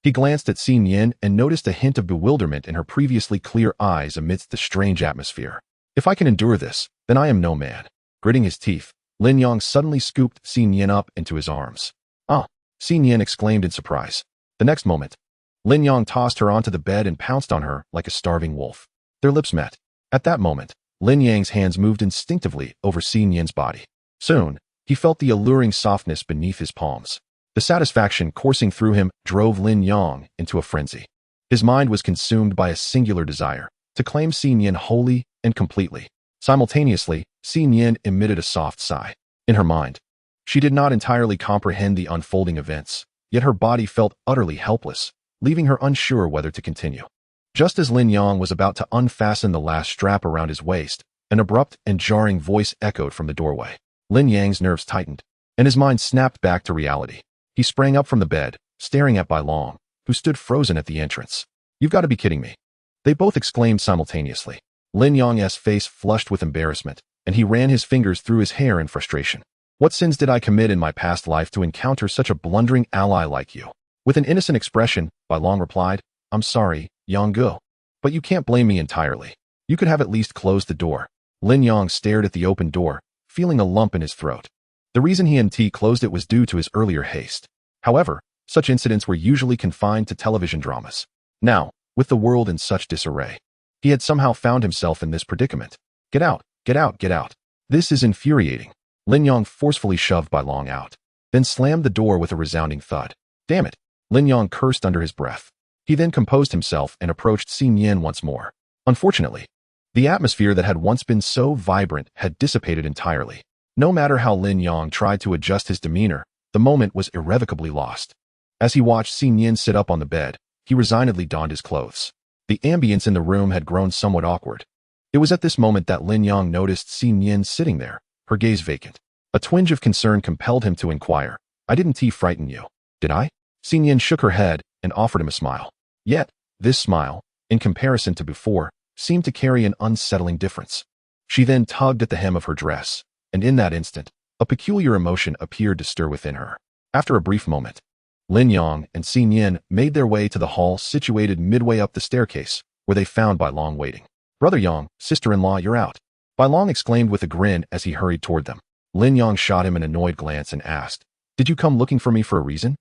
He glanced at Xin Yin and noticed a hint of bewilderment in her previously clear eyes amidst the strange atmosphere. If I can endure this, then I am no man. Gritting his teeth, Lin Yang suddenly scooped Xin Yin up into his arms. Ah! Xin Yin exclaimed in surprise. The next moment, Lin Yang tossed her onto the bed and pounced on her like a starving wolf. Their lips met. At that moment, Lin Yang's hands moved instinctively over Xin Yin's body. Soon, he felt the alluring softness beneath his palms. The satisfaction coursing through him drove Lin Yang into a frenzy. His mind was consumed by a singular desire, to claim Xin Yin wholly and completely. Simultaneously, Xin Yin emitted a soft sigh. In her mind, she did not entirely comprehend the unfolding events, yet her body felt utterly helpless, leaving her unsure whether to continue. Just as Lin Yang was about to unfasten the last strap around his waist, an abrupt and jarring voice echoed from the doorway. Lin Yang's nerves tightened, and his mind snapped back to reality. He sprang up from the bed, staring at Bai Long, who stood frozen at the entrance. You've got to be kidding me. They both exclaimed simultaneously. Lin Yang's face flushed with embarrassment, and he ran his fingers through his hair in frustration. What sins did I commit in my past life to encounter such a blundering ally like you? With an innocent expression, Bai Long replied, I'm sorry, Yang Gu. But you can't blame me entirely. You could have at least closed the door. Lin Yang stared at the open door, feeling a lump in his throat. The reason he closed it was due to his earlier haste. However, such incidents were usually confined to television dramas. Now, with the world in such disarray, he had somehow found himself in this predicament. Get out, get out, get out. This is infuriating. Lin Yang forcefully shoved Bai Long out, then slammed the door with a resounding thud. Damn it. Lin Yang cursed under his breath. He then composed himself and approached Xin Yin once more. Unfortunately, the atmosphere that had once been so vibrant had dissipated entirely. No matter how Lin Yang tried to adjust his demeanor, the moment was irrevocably lost. As he watched Xin Yin sit up on the bed, he resignedly donned his clothes. The ambience in the room had grown somewhat awkward. It was at this moment that Lin Yang noticed Xin Yin sitting there, her gaze vacant. A twinge of concern compelled him to inquire, I didn't frighten you, did I? Xin Yin shook her head and offered him a smile. Yet, this smile, in comparison to before, seemed to carry an unsettling difference. She then tugged at the hem of her dress, and in that instant, a peculiar emotion appeared to stir within her. After a brief moment, Lin Yang and Xin Yin made their way to the hall situated midway up the staircase, where they found Bai Long waiting. Brother Yang, sister-in-law, you're out. Bai Long exclaimed with a grin as he hurried toward them. Lin Yang shot him an annoyed glance and asked, Did you come looking for me for a reason?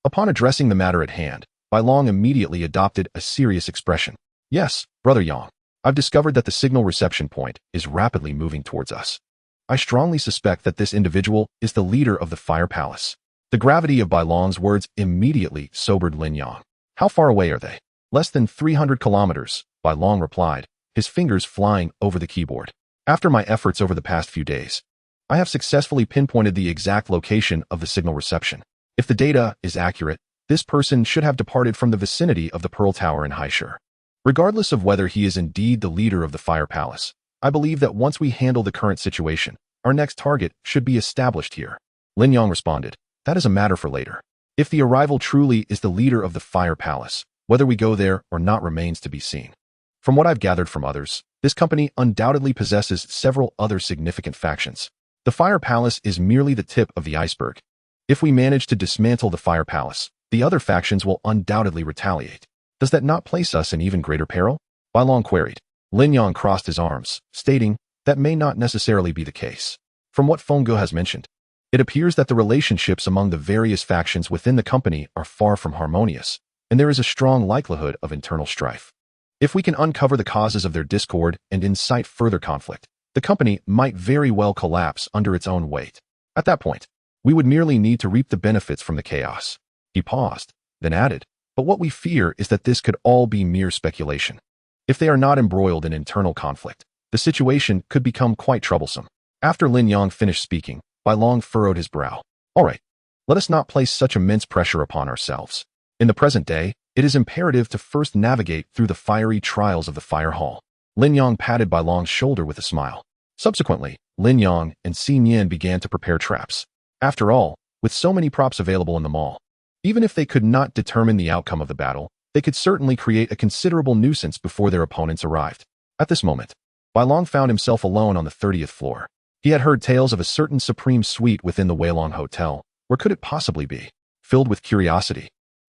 Upon addressing the matter at hand, Bai Long immediately adopted a serious expression. Yes, Brother Yang. I've discovered that the signal reception point is rapidly moving towards us. I strongly suspect that this individual is the leader of the Fire Palace. The gravity of Bai Long's words immediately sobered Lin Yang. How far away are they? Less than 300 kilometers, Bai Long replied, his fingers flying over the keyboard. After my efforts over the past few days, I have successfully pinpointed the exact location of the signal reception. If the data is accurate, this person should have departed from the vicinity of the Pearl Tower in Haishur. Regardless of whether he is indeed the leader of the Fire Palace, I believe that once we handle the current situation, our next target should be established here. Lin Yang responded, that is a matter for later. If the arrival truly is the leader of the Fire Palace, whether we go there or not remains to be seen. From what I've gathered from others, this company undoubtedly possesses several other significant factions. The Fire Palace is merely the tip of the iceberg. If we manage to dismantle the Fire Palace, the other factions will undoubtedly retaliate. Does that not place us in even greater peril? Bai Long queried. Lin Yang crossed his arms, stating, that may not necessarily be the case. From what Feng Ge has mentioned, it appears that the relationships among the various factions within the company are far from harmonious. and there is a strong likelihood of internal strife. If we can uncover the causes of their discord and incite further conflict, the company might very well collapse under its own weight. At that point, we would merely need to reap the benefits from the chaos. He paused, then added, but what we fear is that this could all be mere speculation. If they are not embroiled in internal conflict, the situation could become quite troublesome. After Lin Yang finished speaking, Bai Long furrowed his brow. All right, let us not place such immense pressure upon ourselves. In the present day, it is imperative to first navigate through the fiery trials of the fire hall. Lin Yang patted Bai Long's shoulder with a smile. Subsequently, Lin Yang and Xi Nian began to prepare traps. After all, with so many props available in the mall, even if they could not determine the outcome of the battle, they could certainly create a considerable nuisance before their opponents arrived. At this moment, Bai Long found himself alone on the 30th floor. He had heard tales of a certain supreme suite within the Weilong Hotel. Where could it possibly be? Filled with curiosity,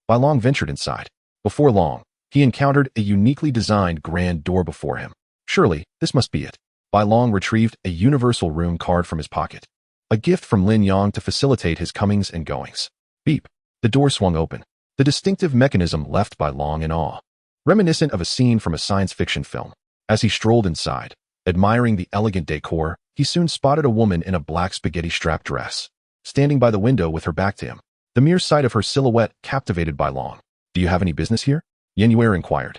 Bai Long ventured inside. Before long, he encountered a uniquely designed grand door before him. Surely, this must be it. Bai Long retrieved a universal room card from his pocket. A gift from Lin Yang to facilitate his comings and goings. Beep. The door swung open. The distinctive mechanism left Bai Long in awe, reminiscent of a scene from a science fiction film. As he strolled inside, admiring the elegant decor, he soon spotted a woman in a black spaghetti-strap dress, standing by the window with her back to him. The mere sight of her silhouette captivated Bai Long. Do you have any business here? Yan Yuer inquired,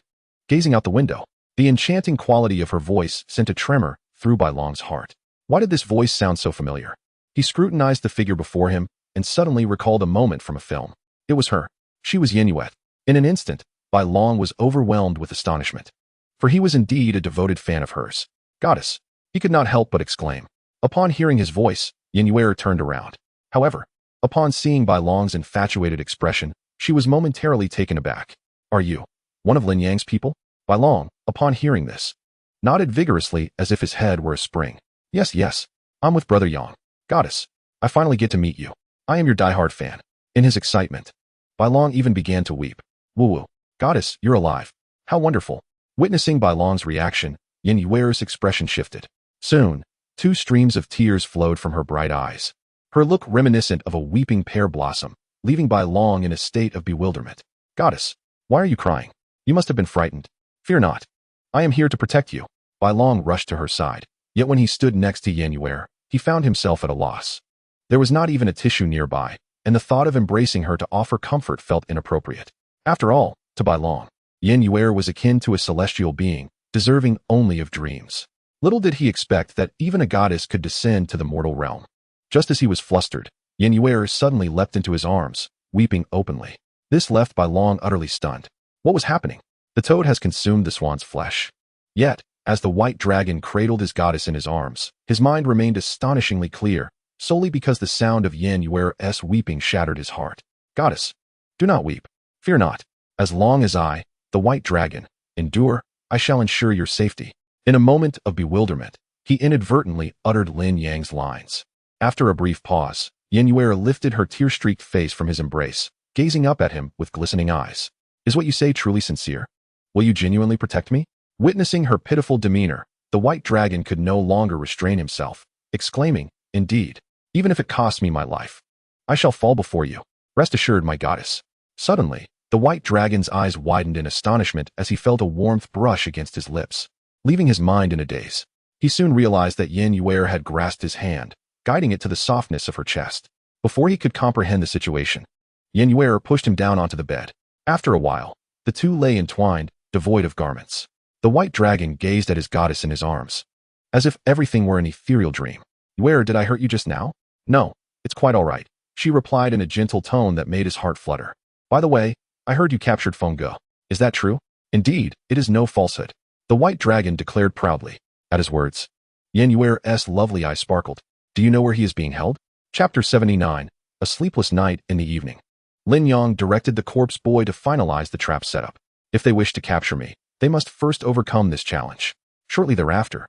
gazing out the window. The enchanting quality of her voice sent a tremor through Bai Long's heart. Why did this voice sound so familiar? He scrutinized the figure before him and suddenly recalled a moment from a film. It was her. She was Yan Yuet. In an instant, Bai Long was overwhelmed with astonishment, for he was indeed a devoted fan of hers. Goddess, he could not help but exclaim. Upon hearing his voice, Yan Yuer turned around. However, upon seeing Bai Long's infatuated expression, she was momentarily taken aback. Are you one of Lin Yang's people? Bai Long, upon hearing this, nodded vigorously as if his head were a spring. Yes, I'm with Brother Yang. Goddess, I finally get to meet you. I am your diehard fan. In his excitement, Bai Long even began to weep. Woo-woo. Goddess, you're alive. How wonderful. Witnessing Bai Long's reaction, Yan Yuer's expression shifted. Soon, 2 streams of tears flowed from her bright eyes. Her look reminiscent of a weeping pear blossom, leaving Bai Long in a state of bewilderment. Goddess, why are you crying? You must have been frightened. Fear not. I am here to protect you. Bai Long rushed to her side, yet when he stood next to Yan Yuer, he found himself at a loss. There was not even a tissue nearby, and the thought of embracing her to offer comfort felt inappropriate. After all, to Bai Long, Yan Yuer was akin to a celestial being, deserving only of dreams. Little did he expect that even a goddess could descend to the mortal realm. Just as he was flustered, Yan Yuer suddenly leapt into his arms, weeping openly. This left Bai Long utterly stunned. What was happening? The toad has consumed the swan's flesh. Yet, as the white dragon cradled his goddess in his arms, his mind remained astonishingly clear, solely because the sound of Yan Yuer's weeping shattered his heart. Goddess, do not weep. Fear not. As long as I, the white dragon, endure, I shall ensure your safety. In a moment of bewilderment, he inadvertently uttered Lin Yang's lines. After a brief pause, Yan Yuer lifted her tear-streaked face from his embrace, gazing up at him with glistening eyes. Is what you say truly sincere? Will you genuinely protect me? Witnessing her pitiful demeanor, the white dragon could no longer restrain himself, exclaiming, Indeed, even if it costs me my life, I shall fall before you. Rest assured, my goddess. Suddenly, the white dragon's eyes widened in astonishment as he felt a warmth brush against his lips, leaving his mind in a daze. He soon realized that Yan Yuer had grasped his hand, guiding it to the softness of her chest. Before he could comprehend the situation, Yan Yuer pushed him down onto the bed. After a while, the two lay entwined, devoid of garments. The white dragon gazed at his goddess in his arms, as if everything were an ethereal dream. Yuer, did I hurt you just now? No, it's quite all right, she replied in a gentle tone that made his heart flutter. By the way, I heard you captured Feng Ge. Is that true? Indeed, it is no falsehood, the white dragon declared proudly. At his words, Yan Yuer's lovely eyes sparkled. Do you know where he is being held? Chapter 79, A Sleepless Night in the Evening. Lin Yang directed the corpse boy to finalize the trap setup. If they wish to capture me, they must first overcome this challenge. Shortly thereafter,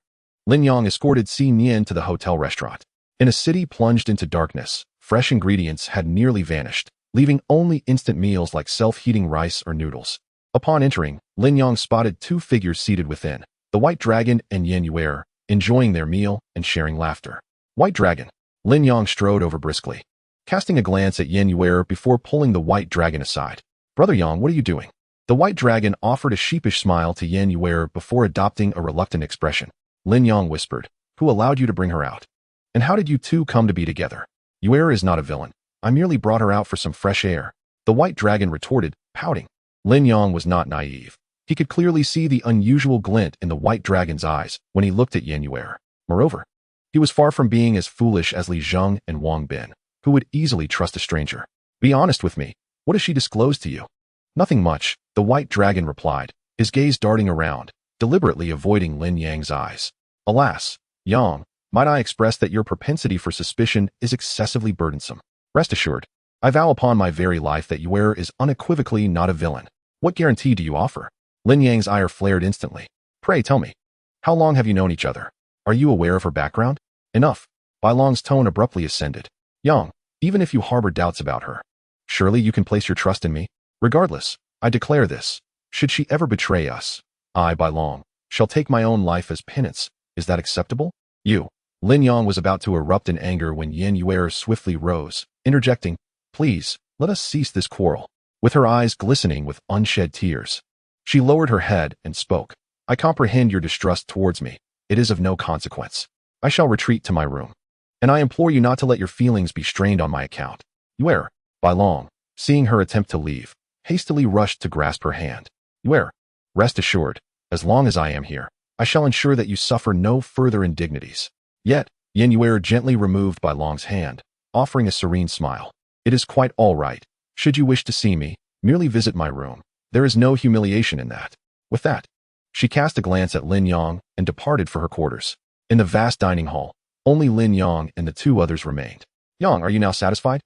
Lin Yang escorted Xi Nian to the hotel restaurant. In a city plunged into darkness, fresh ingredients had nearly vanished, leaving only instant meals like self-heating rice or noodles. Upon entering, Lin Yang spotted 2 figures seated within, the White Dragon and Yan Yuer, enjoying their meal and sharing laughter. White Dragon. Lin Yang strode over briskly, casting a glance at Yan Yuer before pulling the White Dragon aside. Brother Yang, what are you doing? The white dragon offered a sheepish smile to Yan Yuer before adopting a reluctant expression. Lin Yang whispered, who allowed you to bring her out? And how did you two come to be together? Yuer is not a villain. I merely brought her out for some fresh air. The white dragon retorted, pouting. Lin Yang was not naive. He could clearly see the unusual glint in the white dragon's eyes when he looked at Yan Yuer. Moreover, he was far from being as foolish as Li Zheng and Wang Bin, who would easily trust a stranger. Be honest with me. What has she disclosed to you? Nothing much, the white dragon replied, his gaze darting around, deliberately avoiding Lin Yang's eyes. Alas, Yang, might I express that your propensity for suspicion is excessively burdensome. Rest assured, I vow upon my very life that Yuer is unequivocally not a villain. What guarantee do you offer? Lin Yang's ire flared instantly. Pray tell me, how long have you known each other? Are you aware of her background? Enough. Bai Long's tone abruptly ascended. Yang, even if you harbor doubts about her, surely you can place your trust in me? Regardless, I declare this. Should she ever betray us, I, Bai Long, shall take my own life as penance. Is that acceptable? You. Lin Yang was about to erupt in anger when Yan Yuer swiftly rose, interjecting, Please, let us cease this quarrel. With her eyes glistening with unshed tears, she lowered her head and spoke. I comprehend your distrust towards me. It is of no consequence. I shall retreat to my room. And I implore you not to let your feelings be strained on my account. Yuer, Bai Long, seeing her attempt to leave, hastily rushed to grasp her hand. Yuer, rest assured, as long as I am here, I shall ensure that you suffer no further indignities. Yet, Yan Yuer gently removed Bai Long's hand, offering a serene smile. It is quite all right. Should you wish to see me, merely visit my room. There is no humiliation in that. With that, she cast a glance at Lin Yang and departed for her quarters. In the vast dining hall, only Lin Yang and the two others remained. Yang, are you now satisfied?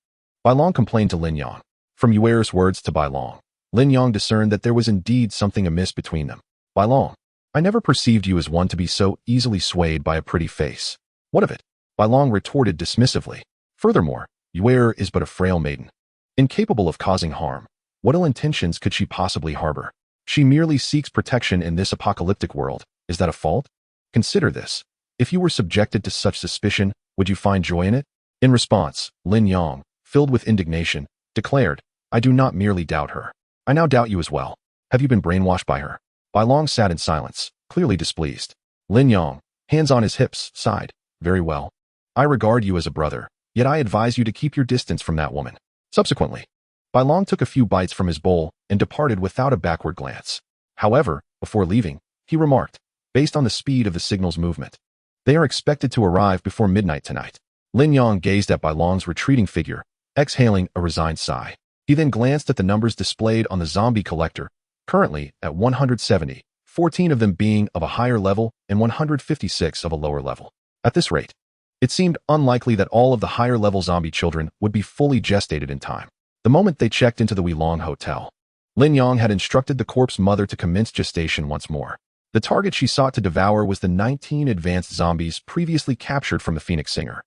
Bai Long complained to Lin Yang. From Yuer's words to Bai Long, Lin Yang discerned that there was indeed something amiss between them. Bai Long, I never perceived you as one to be so easily swayed by a pretty face. What of it? Bai Long retorted dismissively. Furthermore, Yuer is but a frail maiden, incapable of causing harm. What ill intentions could she possibly harbor? She merely seeks protection in this apocalyptic world. Is that a fault? Consider this. If you were subjected to such suspicion, would you find joy in it? In response, Lin Yang, filled with indignation, declared, I do not merely doubt her. I now doubt you as well. Have you been brainwashed by her? Bai Long sat in silence, clearly displeased. Lin Yang, hands on his hips, sighed. Very well. I regard you as a brother, yet I advise you to keep your distance from that woman. Subsequently, Bai Long took a few bites from his bowl and departed without a backward glance. However, before leaving, he remarked, based on the speed of the signal's movement, they are expected to arrive before midnight tonight. Lin Yang gazed at Bai Long's retreating figure, exhaling a resigned sigh. He then glanced at the numbers displayed on the zombie collector, currently at 170, 14 of them being of a higher level and 156 of a lower level. At this rate, it seemed unlikely that all of the higher-level zombie children would be fully gestated in time. The moment they checked into the Weilong Hotel, Lin Yang had instructed the corpse mother to commence gestation once more. The target she sought to devour was the 19 advanced zombies previously captured from the Phoenix Singer.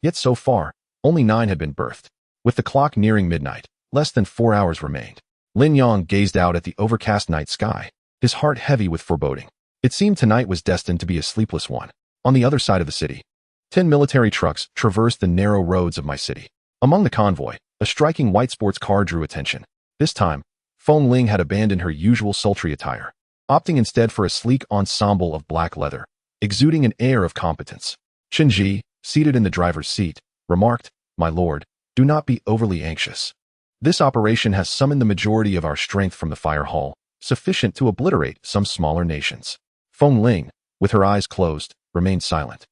Yet so far, only 9 had been birthed. With the clock nearing midnight, less than 4 hours remained. Lin Yang gazed out at the overcast night sky, his heart heavy with foreboding. It seemed tonight was destined to be a sleepless one. On the other side of the city, 10 military trucks traversed the narrow roads of my city. Among the convoy, a striking white sports car drew attention. This time, Feng Ling had abandoned her usual sultry attire, opting instead for a sleek ensemble of black leather, exuding an air of competence. Chen Ji, seated in the driver's seat, remarked, My lord, do not be overly anxious. This operation has summoned the majority of our strength from the fire hall, sufficient to obliterate some smaller nations. Feng Ling, with her eyes closed, remained silent.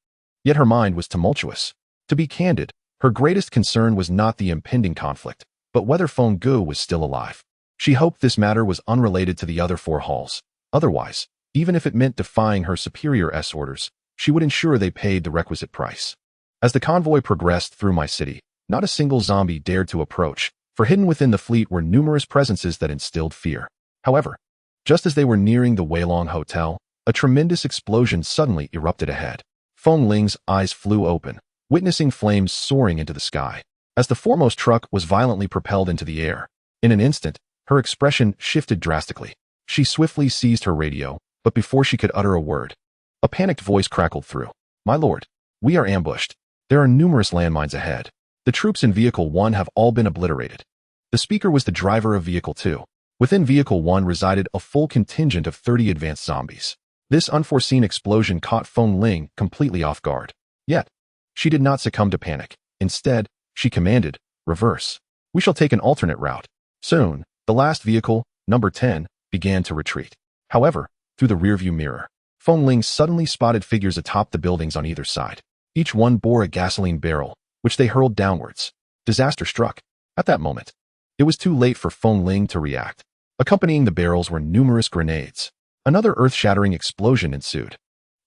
Yet her mind was tumultuous. To be candid, her greatest concern was not the impending conflict, but whether Feng Gu was still alive. She hoped this matter was unrelated to the other 4 halls. Otherwise, even if it meant defying her superior's orders, she would ensure they paid the requisite price. As the convoy progressed through my city, not a single zombie dared to approach, for hidden within the fleet were numerous presences that instilled fear. However, just as they were nearing the Weilong Hotel, a tremendous explosion suddenly erupted ahead. Feng Ling's eyes flew open, witnessing flames soaring into the sky. As the foremost truck was violently propelled into the air, in an instant, her expression shifted drastically. She swiftly seized her radio, but before she could utter a word, a panicked voice crackled through. My lord, we are ambushed. There are numerous landmines ahead. The troops in Vehicle 1 have all been obliterated. The speaker was the driver of Vehicle 2, Within Vehicle 1 resided a full contingent of 30 advanced zombies. This unforeseen explosion caught Feng Ling completely off guard. Yet, she did not succumb to panic. Instead, she commanded, "Reverse. We shall take an alternate route." Soon, the last vehicle, number 10, began to retreat. However, through the rearview mirror, Feng Ling suddenly spotted figures atop the buildings on either side. Each one bore a gasoline barrel, which they hurled downwards. Disaster struck. At that moment, it was too late for Feng Ling to react. Accompanying the barrels were numerous grenades. Another earth-shattering explosion ensued.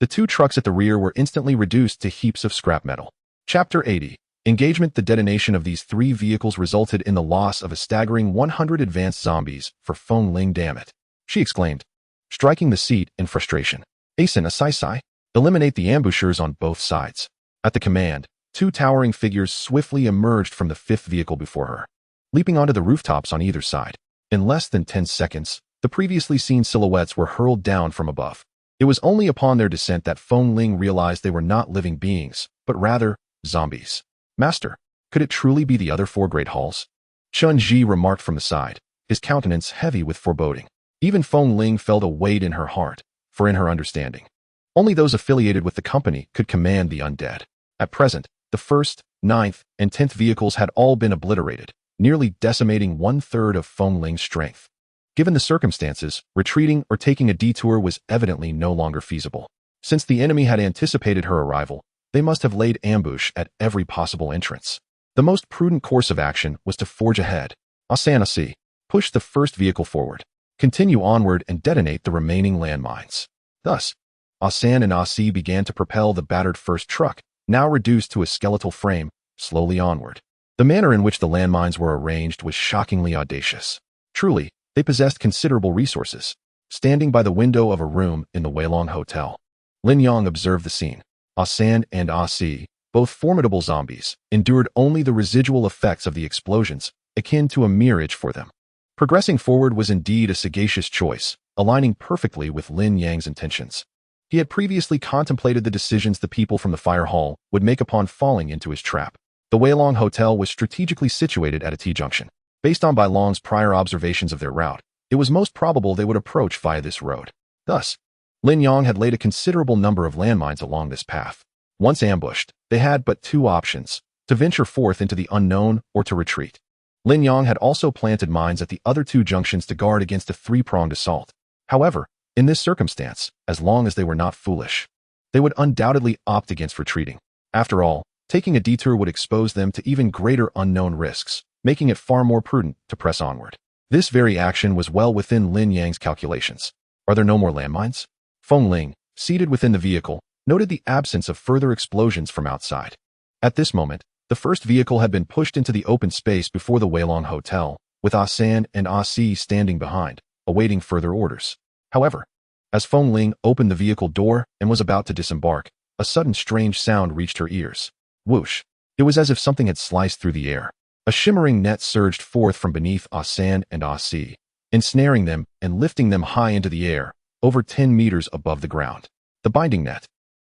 The two trucks at the rear were instantly reduced to heaps of scrap metal. Chapter 80. Engagement. The detonation of these three vehicles resulted in the loss of a staggering 100 advanced zombies for Feng Ling. "Damn it," she exclaimed, striking the seat in frustration. "Asen Asai, eliminate the ambushers on both sides." At the command, two towering figures swiftly emerged from the fifth vehicle before her, leaping onto the rooftops on either side. In less than 10 seconds, the previously seen silhouettes were hurled down from above. It was only upon their descent that Feng Ling realized they were not living beings, but rather zombies. "Master, could it truly be the other four great halls?" Chun Ji remarked from the side, his countenance heavy with foreboding. Even Feng Ling felt a weight in her heart, for in her understanding, only those affiliated with the company could command the undead. At present, the 1st, 9th, and 10th vehicles had all been obliterated, nearly decimating 1/3 of Feng Ling's strength. Given the circumstances, retreating or taking a detour was evidently no longer feasible. Since the enemy had anticipated her arrival, they must have laid ambush at every possible entrance. The most prudent course of action was to forge ahead. Asanasi, push the first vehicle forward, continue onward and detonate the remaining landmines. Thus, Asan and Asi began to propel the battered first truck, now reduced to a skeletal frame, slowly onward. The manner in which the landmines were arranged was shockingly audacious. Truly, they possessed considerable resources. Standing by the window of a room in the Weilong Hotel, Lin Yang observed the scene. Asan and Asi, both formidable zombies, endured only the residual effects of the explosions, akin to a mirage for them. Progressing forward was indeed a sagacious choice, aligning perfectly with Lin Yang's intentions. He had previously contemplated the decisions the people from the fire hall would make upon falling into his trap. The Weilong Hotel was strategically situated at a T-junction. Based on Bai Long's prior observations of their route, it was most probable they would approach via this road. Thus, Lin Yang had laid a considerable number of landmines along this path. Once ambushed, they had but two options: to venture forth into the unknown or to retreat. Lin Yang had also planted mines at the other two junctions to guard against a three-pronged assault. However, in this circumstance, as long as they were not foolish, they would undoubtedly opt against retreating. After all, taking a detour would expose them to even greater unknown risks, making it far more prudent to press onward. This very action was well within Lin Yang's calculations. Are there no more landmines? Feng Ling, seated within the vehicle, noted the absence of further explosions from outside. At this moment, the first vehicle had been pushed into the open space before the Weilong Hotel, with Asan and Asi standing behind, awaiting further orders. However, as Feng Ling opened the vehicle door and was about to disembark, a sudden strange sound reached her ears. Whoosh! It was as if something had sliced through the air. A shimmering net surged forth from beneath Asan and Asi, ensnaring them and lifting them high into the air, over 10 meters above the ground. The binding net.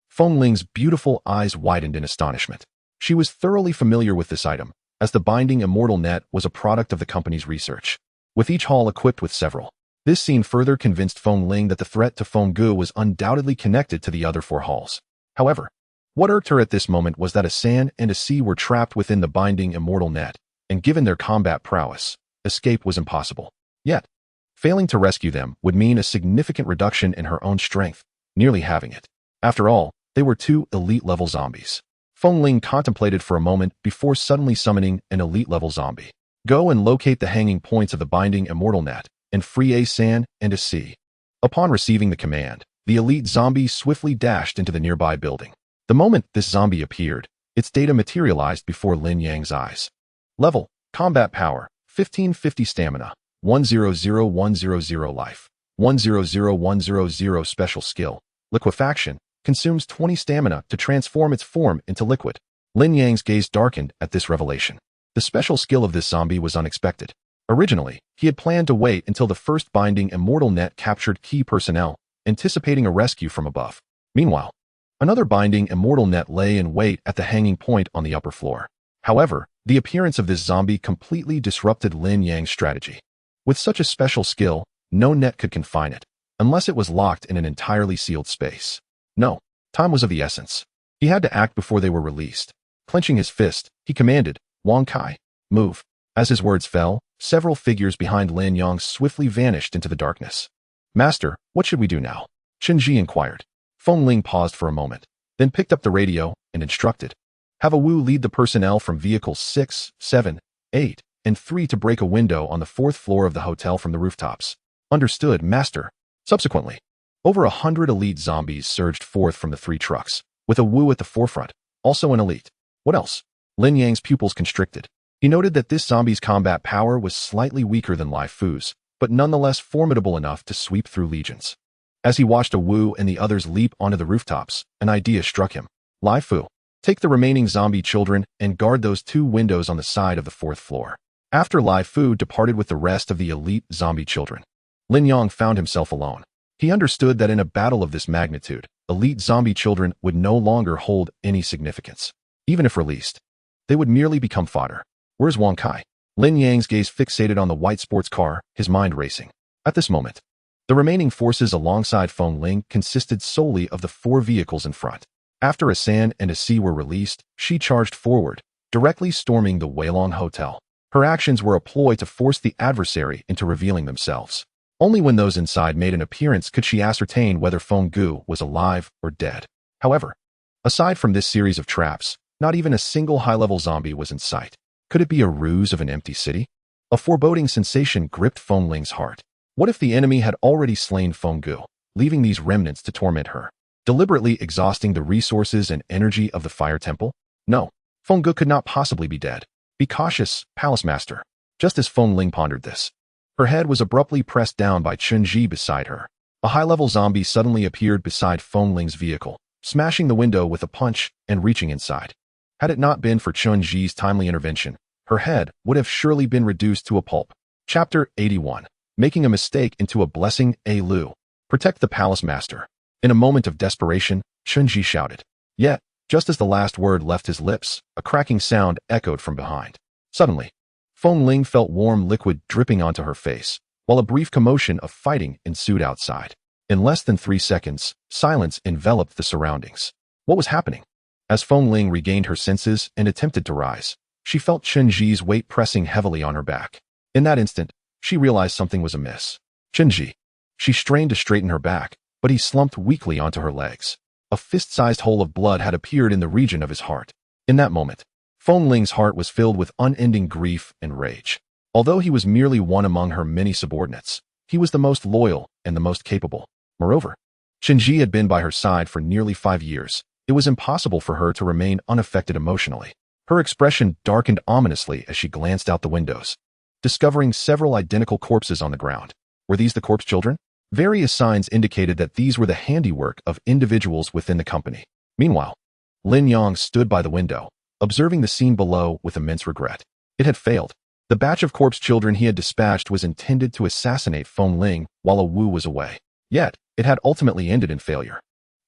Feng Ling's beautiful eyes widened in astonishment. She was thoroughly familiar with this item, as the binding immortal net was a product of the company's research, with each hall equipped with several. This scene further convinced Feng Ling that the threat to Feng Gu was undoubtedly connected to the other four halls. However, what irked her at this moment was that Asan and Asi were trapped within the binding immortal net, and given their combat prowess, escape was impossible. Yet, failing to rescue them would mean a significant reduction in her own strength, nearly halving it. After all, they were two elite-level zombies. Feng Ling contemplated for a moment before suddenly summoning an elite-level zombie. Go and locate the hanging points of the binding immortal net, and free Asan and Asi. Upon receiving the command, the elite zombie swiftly dashed into the nearby building. The moment this zombie appeared, its data materialized before Lin Yang's eyes. Level, combat power, 1550 stamina, 100100 life, 100100 special skill, liquefaction, consumes 20 stamina to transform its form into liquid. Lin Yang's gaze darkened at this revelation. The special skill of this zombie was unexpected. Originally, he had planned to wait until the first binding immortal net captured key personnel, anticipating a rescue from above. Meanwhile, another binding immortal net lay in wait at the hanging point on the upper floor. However, the appearance of this zombie completely disrupted Lin Yang's strategy. With such a special skill, no net could confine it, unless it was locked in an entirely sealed space. No, time was of the essence. He had to act before they were released. Clenching his fist, he commanded, Wang Kai, move. As his words fell, several figures behind Lin Yang swiftly vanished into the darkness. Master, what should we do now? Chen Ji inquired. Feng Ling paused for a moment, then picked up the radio and instructed. Have a Wu lead the personnel from vehicles 6, 7, 8, and 3 to break a window on the 4th floor of the hotel from the rooftops. Understood, Master. Subsequently, over 100 elite zombies surged forth from the 3 trucks, with a Wu at the forefront, also an elite. What else? Lin Yang's pupils constricted. He noted that this zombie's combat power was slightly weaker than Lai Fu's, but nonetheless formidable enough to sweep through legions. As he watched a Wu and the others leap onto the rooftops, an idea struck him. Lai Fu, take the remaining zombie children and guard those 2 windows on the side of the 4th floor. After Lai Fu departed with the rest of the elite zombie children, Lin Yang found himself alone. He understood that in a battle of this magnitude, elite zombie children would no longer hold any significance. Even if released, they would merely become fodder. Where's Wang Kai? Lin Yang's gaze fixated on the white sports car, his mind racing. At this moment, the remaining forces alongside Feng Ling consisted solely of the 4 vehicles in front. After a San and a Si were released, she charged forward, directly storming the Weilong Hotel. Her actions were a ploy to force the adversary into revealing themselves. Only when those inside made an appearance could she ascertain whether Feng Gu was alive or dead. However, aside from this series of traps, not even a single high-level zombie was in sight. Could it be a ruse of an empty city? A foreboding sensation gripped Feng Ling's heart. What if the enemy had already slain Feng Gu, leaving these remnants to torment her, deliberately exhausting the resources and energy of the Fire Temple? No, Feng Gu could not possibly be dead. Be cautious, Palace Master. Just as Feng Ling pondered this, her head was abruptly pressed down by Chen Ji beside her. A high-level zombie suddenly appeared beside Feng Ling's vehicle, smashing the window with a punch and reaching inside. Had it not been for Chen Ji's timely intervention, her head would have surely been reduced to a pulp. Chapter 81. Making a mistake into a blessing. A Lu. Protect the Palace Master. In a moment of desperation, Chen Ji shouted. Yet, just as the last word left his lips, a cracking sound echoed from behind. Suddenly, Feng Ling felt warm liquid dripping onto her face, while a brief commotion of fighting ensued outside. In less than 3 seconds, silence enveloped the surroundings. What was happening? As Feng Ling regained her senses and attempted to rise, she felt Chen Ji's weight pressing heavily on her back. In that instant, she realized something was amiss. Chen Ji. She strained to straighten her back, but he slumped weakly onto her legs. A fist-sized hole of blood had appeared in the region of his heart. In that moment, Feng Ling's heart was filled with unending grief and rage. Although he was merely one among her many subordinates, he was the most loyal and the most capable. Moreover, Chen Ji had been by her side for nearly 5 years. It was impossible for her to remain unaffected emotionally. Her expression darkened ominously as she glanced out the windows, discovering several identical corpses on the ground. Were these the corpse children? Various signs indicated that these were the handiwork of individuals within the company. Meanwhile, Lin Yang stood by the window, observing the scene below with immense regret. It had failed. The batch of corpse children he had dispatched was intended to assassinate Feng Ling while a Wu was away. Yet, it had ultimately ended in failure.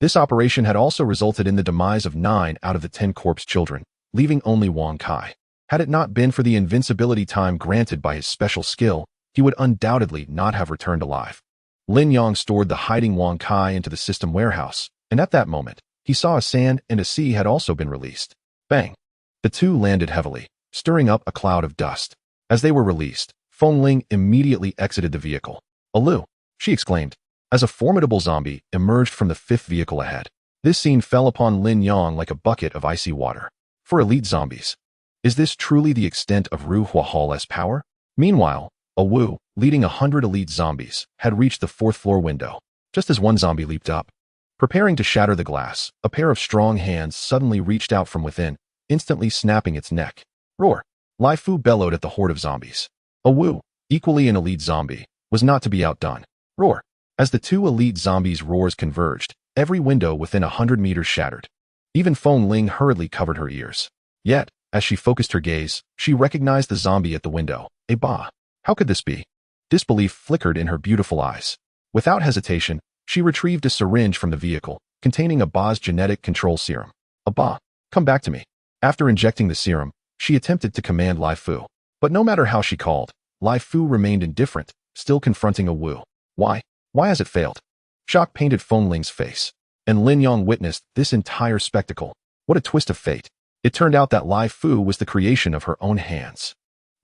This operation had also resulted in the demise of 9 out of the 10 corpse children, leaving only Wang Kai. Had it not been for the invincibility time granted by his special skill, he would undoubtedly not have returned alive. Lin Yang stored the hiding Wang Kai into the system warehouse, and at that moment, he saw a San and a Si had also been released. Bang! The 2 landed heavily, stirring up a cloud of dust. As they were released, Feng Ling immediately exited the vehicle. Alu! She exclaimed, as a formidable zombie emerged from the 5th vehicle ahead. This scene fell upon Lin Yang like a bucket of icy water. For elite zombies, is this truly the extent of Ru Huahal's power? Meanwhile, a Wu, leading 100 elite zombies, had reached the 4th floor window. Just as one zombie leaped up, preparing to shatter the glass, a pair of strong hands suddenly reached out from within, instantly snapping its neck. Roar! Lai Fu bellowed at the horde of zombies. A Wu, equally an elite zombie, was not to be outdone. Roar! As the 2 elite zombies' roars converged, every window within 100 meters shattered. Even Feng Ling hurriedly covered her ears. Yet, as she focused her gaze, she recognized the zombie at the window. A Ba. How could this be? Disbelief flickered in her beautiful eyes. Without hesitation, she retrieved a syringe from the vehicle, containing a Ba's genetic control serum. A Ba, come back to me. After injecting the serum, she attempted to command Lai Fu. But no matter how she called, Lai Fu remained indifferent, still confronting a Wu. Why? Why has it failed? Shock painted Feng Ling's face. And Lin Yong witnessed this entire spectacle. What a twist of fate. It turned out that Lai Fu was the creation of her own hands.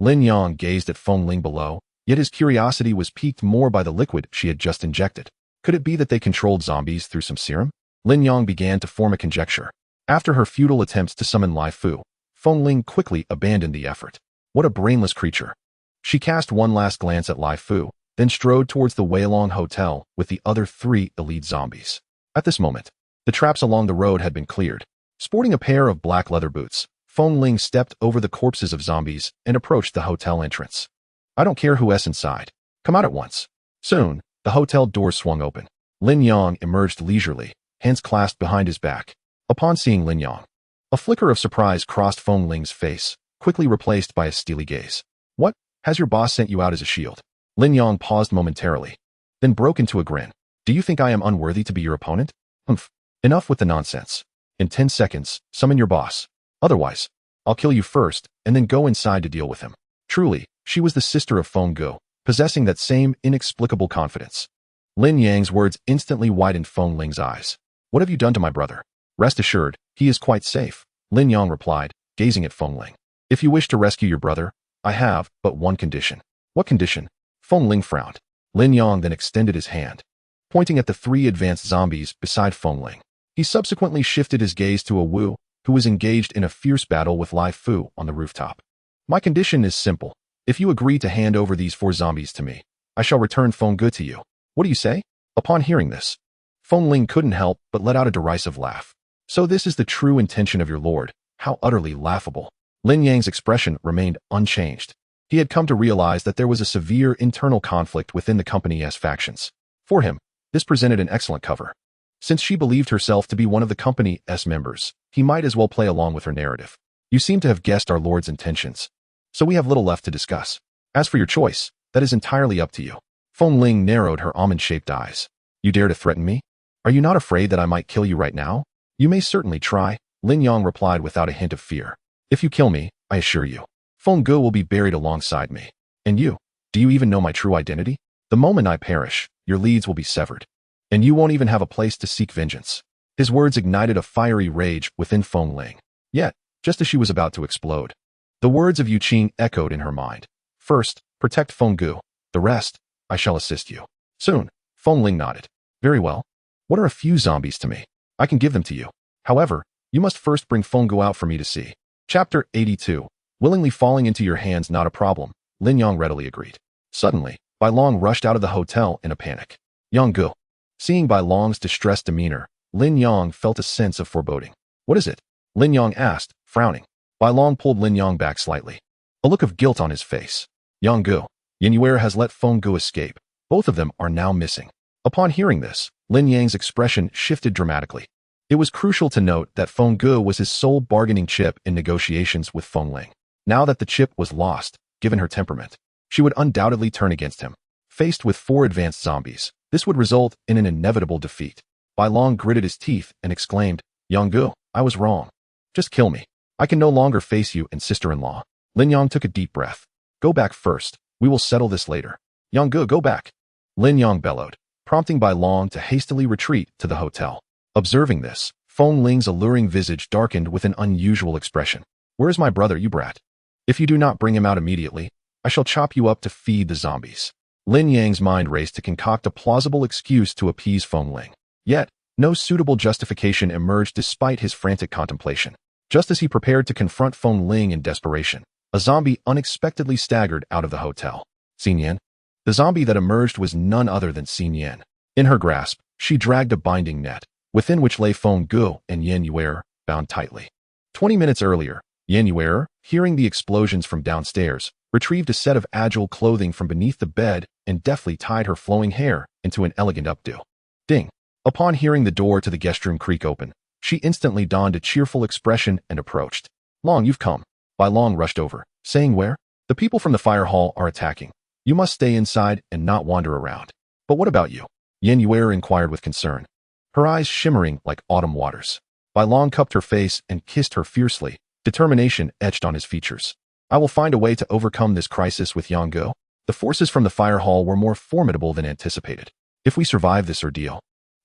Lin Yong gazed at Feng Ling below, yet his curiosity was piqued more by the liquid she had just injected. Could it be that they controlled zombies through some serum? Lin Yong began to form a conjecture. After her futile attempts to summon Lai Fu, Feng Ling quickly abandoned the effort. What a brainless creature. She cast one last glance at Lai Fu, then strode towards the Weilong Hotel with the other 3 elite zombies. At this moment, the traps along the road had been cleared. Sporting a pair of black leather boots, Feng Ling stepped over the corpses of zombies and approached the hotel entrance. I don't care who's inside. Come out at once. Soon, the hotel doors swung open. Lin Yong emerged leisurely, hands clasped behind his back. Upon seeing Lin Yong, a flicker of surprise crossed Feng Ling's face, quickly replaced by a steely gaze. What? Has your boss sent you out as a shield? Lin Yong paused momentarily, then broke into a grin. Do you think I am unworthy to be your opponent? Humph. Enough with the nonsense. In 10 seconds, summon your boss. Otherwise, I'll kill you first and then go inside to deal with him. Truly, she was the sister of Feng Gu, possessing that same inexplicable confidence. Lin Yang's words instantly widened Feng Ling's eyes. What have you done to my brother? Rest assured, he is quite safe, Lin Yong replied, gazing at Feng Ling. If you wish to rescue your brother, I have but one condition. What condition? Feng Ling frowned. Lin Yong then extended his hand, pointing at the 3 advanced zombies beside Feng Ling. He subsequently shifted his gaze to a Wu, who was engaged in a fierce battle with Lai Fu on the rooftop. My condition is simple. If you agree to hand over these 4 zombies to me, I shall return Feng Gu to you. What do you say? Upon hearing this, Feng Ling couldn't help but let out a derisive laugh. So this is the true intention of your lord. How utterly laughable. Lin Yang's expression remained unchanged. He had come to realize that there was a severe internal conflict within the company's factions. For him, this presented an excellent cover. Since she believed herself to be one of the company's members, he might as well play along with her narrative. You seem to have guessed our lord's intentions, so we have little left to discuss. As for your choice, that is entirely up to you. Feng Ling narrowed her almond-shaped eyes. You dare to threaten me? Are you not afraid that I might kill you right now? You may certainly try, Lin Yong replied without a hint of fear. If you kill me, I assure you, Feng Gu will be buried alongside me. And you, do you even know my true identity? The moment I perish, your leads will be severed, and you won't even have a place to seek vengeance. His words ignited a fiery rage within Feng Ling. Yet, just as she was about to explode, the words of Yu Qing echoed in her mind. First, protect Feng Gu. The rest, I shall assist you. Soon, Feng Ling nodded. Very well. What are a few zombies to me? I can give them to you. However, you must first bring Feng Gu out for me to see. Chapter 82. Willingly falling into your hands not a problem, Lin Yong readily agreed. Suddenly, Bai Long rushed out of the hotel in a panic. Yang Gu. Seeing Bai Long's distressed demeanor, Lin Yong felt a sense of foreboding. What is it? Lin Yong asked, frowning. Bai Long pulled Lin Yong back slightly, a look of guilt on his face. Yang Gu. Yan Yuer has let Feng Gu escape. Both of them are now missing. Upon hearing this, Lin Yang's expression shifted dramatically. It was crucial to note that Feng Gu was his sole bargaining chip in negotiations with Feng Ling. Now that the chip was lost, given her temperament, she would undoubtedly turn against him. Faced with 4 advanced zombies, this would result in an inevitable defeat. Bai Long gritted his teeth and exclaimed, Yang Gu, I was wrong. Just kill me. I can no longer face you and sister-in-law. Lin Yong took a deep breath. Go back first. We will settle this later. Yang Gu, go back. Lin Yong bellowed, prompting Bai Long to hastily retreat to the hotel. Observing this, Feng Ling's alluring visage darkened with an unusual expression. Where is my brother, you brat? If you do not bring him out immediately, I shall chop you up to feed the zombies. Lin Yang's mind raced to concoct a plausible excuse to appease Feng Ling. Yet, no suitable justification emerged despite his frantic contemplation. Just as he prepared to confront Feng Ling in desperation, a zombie unexpectedly staggered out of the hotel. Xin Yan? The zombie that emerged was none other than Xin Yan. In her grasp, she dragged a binding net, within which lay Feng Gu and Yan Yuer, bound tightly. 20 minutes earlier, Yan Yuer, hearing the explosions from downstairs, retrieved a set of agile clothing from beneath the bed and deftly tied her flowing hair into an elegant updo. Ding! Upon hearing the door to the guest room creak open, she instantly donned a cheerful expression and approached. Long, you've come. Bai Long rushed over, saying where? The people from the fire hall are attacking. You must stay inside and not wander around. But what about you? Yan Yuer inquired with concern, her eyes shimmering like autumn waters. Bai Long cupped her face and kissed her fiercely, determination etched on his features. I will find a way to overcome this crisis with Yang Gu. The forces from the fire hall were more formidable than anticipated. If we survive this ordeal,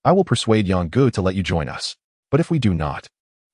I will persuade Yang Gu to let you join us. But if we do not,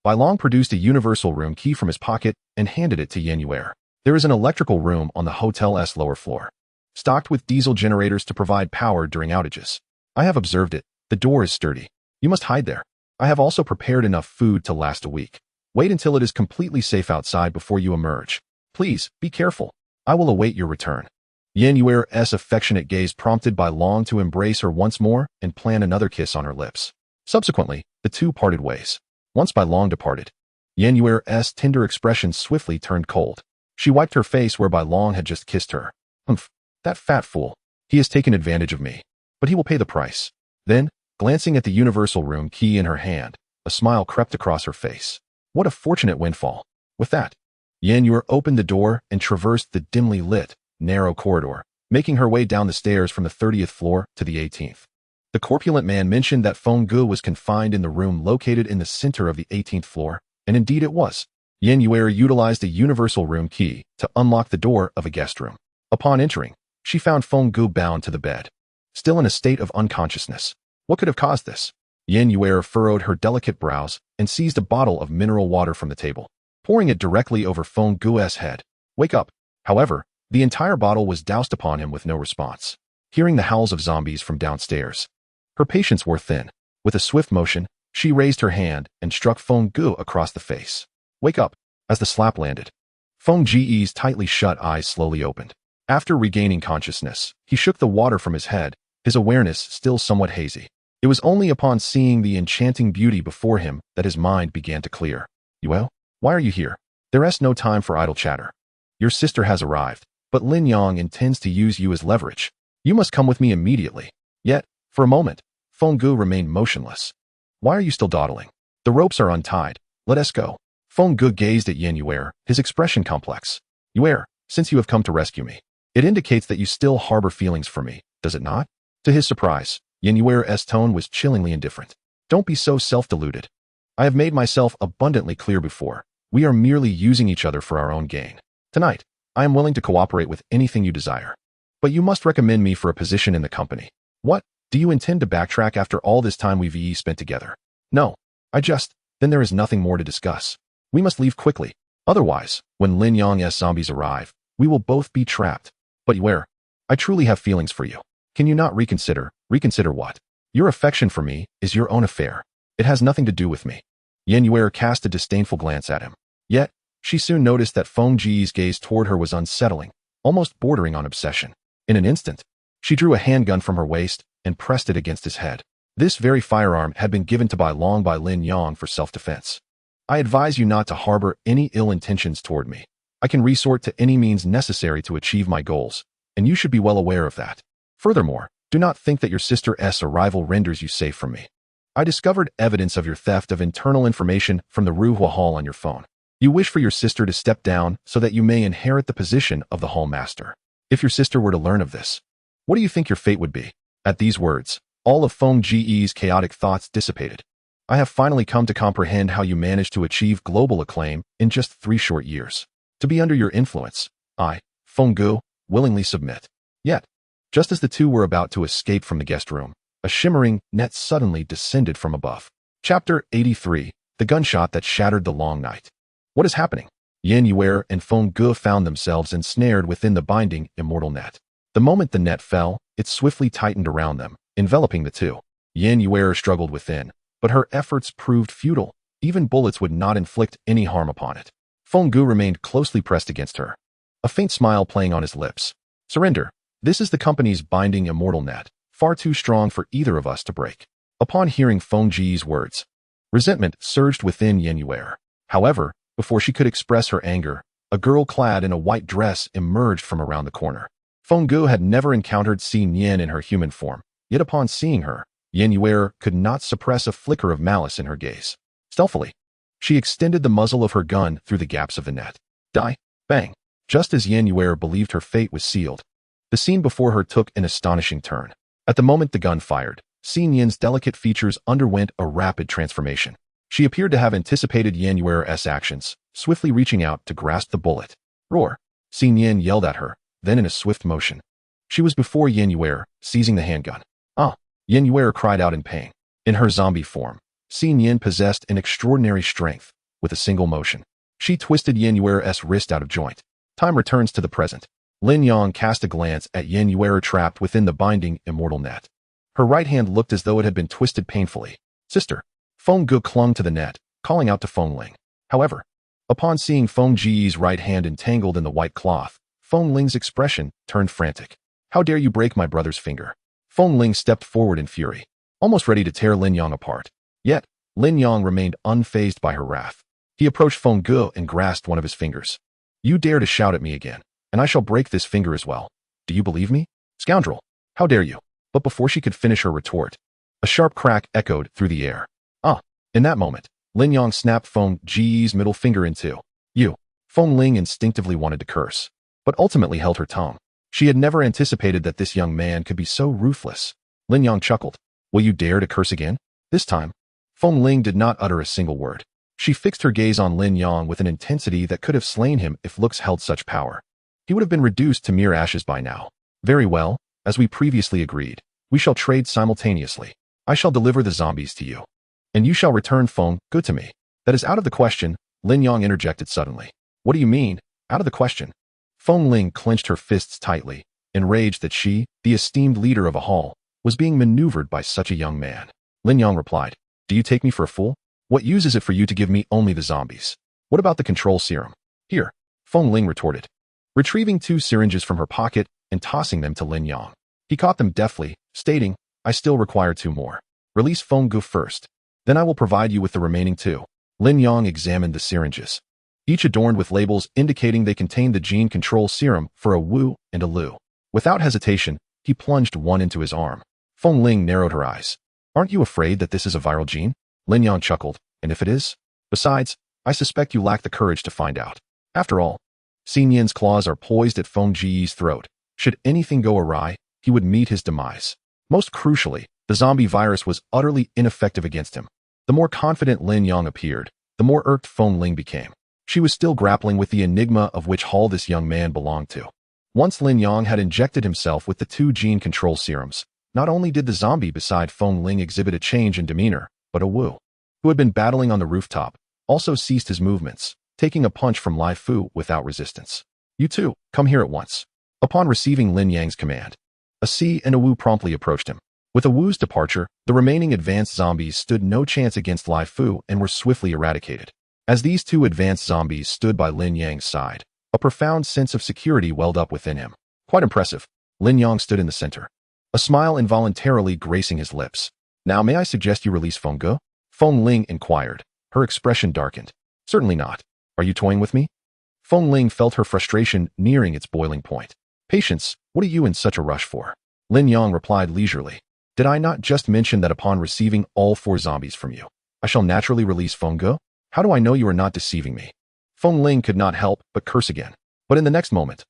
Bai Long produced a universal room key from his pocket and handed it to Yen Yuer. There is an electrical room on the hotel's lower floor, stocked with diesel generators to provide power during outages. I have observed it. The door is sturdy. You must hide there. I have also prepared enough food to last a week. Wait until it is completely safe outside before you emerge. Please, be careful. I will await your return. Yen Yuer's affectionate gaze prompted Bai Long to embrace her once more and plan another kiss on her lips. Subsequently, the two parted ways. Once Bai Long departed, Yen Yuer's tender expression swiftly turned cold. She wiped her face where Bai Long had just kissed her. Humph, that fat fool. He has taken advantage of me. But he will pay the price. Then, glancing at the universal room key in her hand, a smile crept across her face. What a fortunate windfall. With that, Yen Yuer opened the door and traversed the dimly lit, narrow corridor, making her way down the stairs from the 30th floor to the 18th. The corpulent man mentioned that Feng Gu was confined in the room located in the center of the 18th floor, and indeed it was. Yen Yuer utilized a universal room key to unlock the door of a guest room. Upon entering, she found Feng Gu bound to the bed, still in a state of unconsciousness. What could have caused this? Yen Yuer furrowed her delicate brows and seized a bottle of mineral water from the table, pouring it directly over Feng Gu's head. Wake up. However, the entire bottle was doused upon him with no response. Hearing the howls of zombies from downstairs, her patience wore thin. With a swift motion, she raised her hand and struck Feng Gu across the face. Wake up. As the slap landed, Feng Ge's tightly shut eyes slowly opened. After regaining consciousness, he shook the water from his head, his awareness still somewhat hazy. It was only upon seeing the enchanting beauty before him that his mind began to clear. Yuel, why are you here? There's no time for idle chatter. Your sister has arrived, but Lin Yang intends to use you as leverage. You must come with me immediately. Yet, for a moment, Feng Gu remained motionless. Why are you still dawdling? The ropes are untied. Let us go. Feng Gu gazed at Yen Yuer, his expression complex. Yuer, since you have come to rescue me, it indicates that you still harbor feelings for me, does it not? To his surprise, Yen Yuer's tone was chillingly indifferent. Don't be so self-deluded. I have made myself abundantly clear before. We are merely using each other for our own gain. Tonight, I am willing to cooperate with anything you desire. But you must recommend me for a position in the company. What? Do you intend to backtrack after all this time we've spent together? No. Then there is nothing more to discuss. We must leave quickly. Otherwise, when Lin Yang's zombies arrive, we will both be trapped. But Yuer, I truly have feelings for you. Can you not reconsider? Reconsider what? Your affection for me is your own affair. It has nothing to do with me. Yen Yuer cast a disdainful glance at him. Yet, she soon noticed that Feng Ge's gaze toward her was unsettling, almost bordering on obsession. In an instant, she drew a handgun from her waist and pressed it against his head. This very firearm had been given to Bai Long by Lin Yang for self-defense. I advise you not to harbor any ill intentions toward me. I can resort to any means necessary to achieve my goals, and you should be well aware of that. Furthermore, do not think that your sister's arrival renders you safe from me. I discovered evidence of your theft of internal information from the Ruhua Hall on your phone. You wish for your sister to step down so that you may inherit the position of the Hall Master. If your sister were to learn of this, what do you think your fate would be? At these words, all of Feng Ge's chaotic thoughts dissipated. I have finally come to comprehend how you managed to achieve global acclaim in just 3 short years. To be under your influence, I, Feng Gu, willingly submit. Yet, just as the two were about to escape from the guest room, a shimmering net suddenly descended from above. Chapter 83, The Gunshot That Shattered the Long Night. What is happening? Yen Yuer and Feng Gu found themselves ensnared within the binding, immortal net. The moment the net fell, it swiftly tightened around them, enveloping the two. Yen Yuer struggled within, but her efforts proved futile. Even bullets would not inflict any harm upon it. Feng Gu remained closely pressed against her, a faint smile playing on his lips. Surrender. This is the company's binding immortal net, far too strong for either of us to break. Upon hearing Feng Ge's words, resentment surged within Yen Yuer. However, before she could express her anger, a girl clad in a white dress emerged from around the corner. Feng Gu had never encountered Xin Yan in her human form, yet upon seeing her, Yen Yuer could not suppress a flicker of malice in her gaze. Stealthily, she extended the muzzle of her gun through the gaps of the net. Die! Bang! Just as Yen Yuer believed her fate was sealed, the scene before her took an astonishing turn. At the moment the gun fired, Xin Yan's delicate features underwent a rapid transformation. She appeared to have anticipated Yen Yuer's actions, swiftly reaching out to grasp the bullet. Roar! Xin Yan yelled at her, then in a swift motion, She was before Yin Yuer, seizing the handgun. Ah! Yin Yuer cried out in pain. In her zombie form, Xin Yin possessed an extraordinary strength. With a single motion, she twisted Yin Yuer's wrist out of joint. Time returns to the present. Lin Yang cast a glance at Yin Yuer trapped within the binding immortal net. Her right hand looked as though it had been twisted painfully. Sister. Feng Ge clung to the net, calling out to Feng Ling. However, upon seeing Feng Ji's right hand entangled in the white cloth, Feng Ling's expression turned frantic. How dare you break my brother's finger? Feng Ling stepped forward in fury, almost ready to tear Lin Yang apart. Yet, Lin Yang remained unfazed by her wrath. He approached Feng Ge and grasped one of his fingers. You dare to shout at me again, and I shall break this finger as well. Do you believe me? Scoundrel! How dare you? But before she could finish her retort, a sharp crack echoed through the air. Ah! In that moment, Lin Yang snapped Feng Ji's middle finger in two. You! Feng Ling instinctively wanted to curse, but ultimately held her tongue. She had never anticipated that this young man could be so ruthless. Lin Yang chuckled. Will you dare to curse again? This time, Feng Ling did not utter a single word. She fixed her gaze on Lin Yang with an intensity that could have slain him if looks held such power. He would have been reduced to mere ashes by now. Very well, as we previously agreed, we shall trade simultaneously. I shall deliver the zombies to you, and you shall return Feng Ge to me. That is out of the question, Lin Yang interjected suddenly. What do you mean, out of the question? Feng Ling clenched her fists tightly, enraged that she, the esteemed leader of a hall, was being maneuvered by such a young man. Lin Yang replied, do you take me for a fool? What use is it for you to give me only the zombies? What about the control serum? Here, Feng Ling retorted, retrieving 2 syringes from her pocket and tossing them to Lin Yang. He caught them deftly, stating, I still require 2 more. Release Feng Ge first. Then I will provide you with the remaining 2. Lin Yang examined the syringes, each adorned with labels indicating they contained the gene control serum for a Wu and a Lu. Without hesitation, he plunged one into his arm. Feng Ling narrowed her eyes. Aren't you afraid that this is a viral gene? Lin Yang chuckled. And if it is? Besides, I suspect you lack the courage to find out. After all, Xin Yin's claws are poised at Feng Ji's throat. Should anything go awry, he would meet his demise. Most crucially, the zombie virus was utterly ineffective against him. The more confident Lin Yang appeared, the more irked Feng Ling became. She was still grappling with the enigma of which hall this young man belonged to. Once Lin Yang had injected himself with the 2 gene control serums, not only did the zombie beside Feng Ling exhibit a change in demeanor, but a Wu, who had been battling on the rooftop, also ceased his movements, taking a punch from Lai Fu without resistance. You two, come here at once. Upon receiving Lin Yang's command, a Si and a Wu promptly approached him. With a Wu's departure, the remaining advanced zombies stood no chance against Lai Fu and were swiftly eradicated. As these 2 advanced zombies stood by Lin Yang's side, a profound sense of security welled up within him. Quite impressive. Lin Yang stood in the center, a smile involuntarily gracing his lips. Now may I suggest you release Feng Ge? Feng Ling inquired. Her expression darkened. Certainly not. Are you toying with me? Feng Ling felt her frustration nearing its boiling point. Patience, what are you in such a rush for? Lin Yang replied leisurely. Did I not just mention that upon receiving all 4 zombies from you, I shall naturally release Feng Ge? How do I know you are not deceiving me? Feng Ling could not help but curse again. But in the next moment,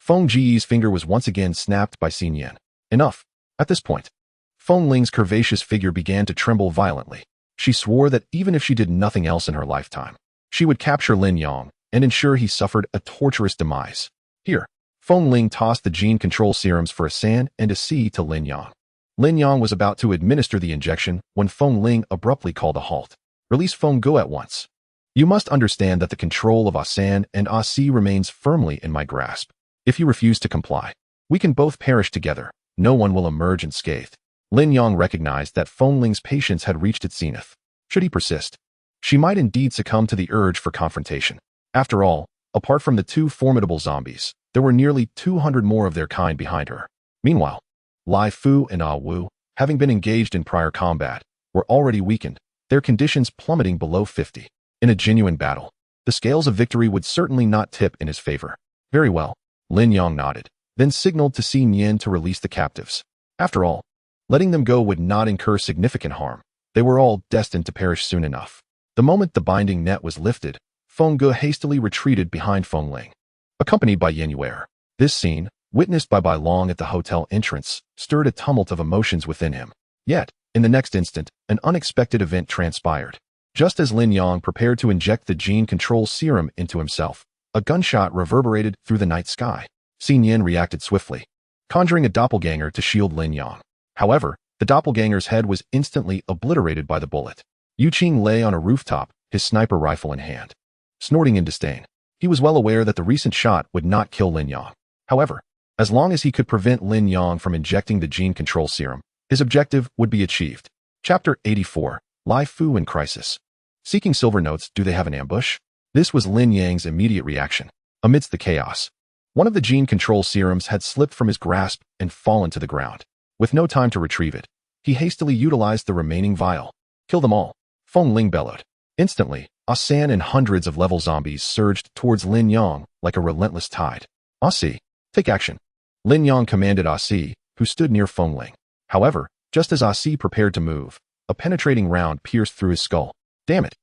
Feng Ji's finger was once again snapped by Xin Yin. Enough. At this point, Feng Ling's curvaceous figure began to tremble violently. She swore that even if she did nothing else in her lifetime, she would capture Lin Yang and ensure he suffered a torturous demise. Here, Feng Ling tossed the gene control serums for a San and a Si to Lin Yang. Lin Yang was about to administer the injection when Feng Ling abruptly called a halt. Release Feng Ge at once. You must understand that the control of Asan and Asi remains firmly in my grasp. If you refuse to comply, we can both perish together. No one will emerge unscathed. Lin Yang recognized that Feng Ling's patience had reached its zenith. Should he persist, she might indeed succumb to the urge for confrontation. After all, apart from the 2 formidable zombies, there were nearly 200 more of their kind behind her. Meanwhile, Lai Fu and Ah Wu, having been engaged in prior combat, were already weakened, their conditions plummeting below 50. In a genuine battle, the scales of victory would certainly not tip in his favor. Very well, Lin Yang nodded, then signaled to Xin Yin to release the captives. After all, letting them go would not incur significant harm. They were all destined to perish soon enough. The moment the binding net was lifted, Feng Ge hastily retreated behind Feng Ling, accompanied by Yin Yuer. This scene, witnessed by Bai Long at the hotel entrance, stirred a tumult of emotions within him. Yet, in the next instant, an unexpected event transpired. Just as Lin Yang prepared to inject the gene control serum into himself, a gunshot reverberated through the night sky. Xin Yin reacted swiftly. conjuring a doppelganger to shield Lin Yang. However, the doppelganger's head was instantly obliterated by the bullet. Yu Qing lay on a rooftop, his sniper rifle in hand, snorting in disdain. He was well aware that the recent shot would not kill Lin Yang. However, as long as he could prevent Lin Yang from injecting the gene control serum, his objective would be achieved. Chapter 84, Lai Fu in Crisis. Seeking silver notes, do they have an ambush? This was Lin Yang's immediate reaction. Amidst the chaos, one of the gene control serums had slipped from his grasp and fallen to the ground. With no time to retrieve it, he hastily utilized the remaining vial. Kill them all, Feng Ling bellowed. Instantly, San and hundreds of level zombies surged towards Lin Yang like a relentless tide. Si, take action. Lin Yang commanded Si, who stood near Feng Ling. However, just as Si prepared to move, a penetrating round pierced through his skull. Damn it!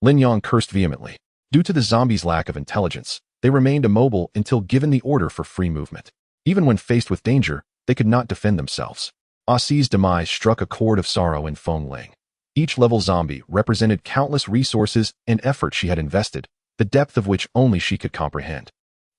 Lin Yang cursed vehemently. Due to the zombies' lack of intelligence, they remained immobile until given the order for free movement. Even when faced with danger, they could not defend themselves. Si's demise struck a chord of sorrow in Feng Ling. Each level zombie represented countless resources and effort she had invested, the depth of which only she could comprehend.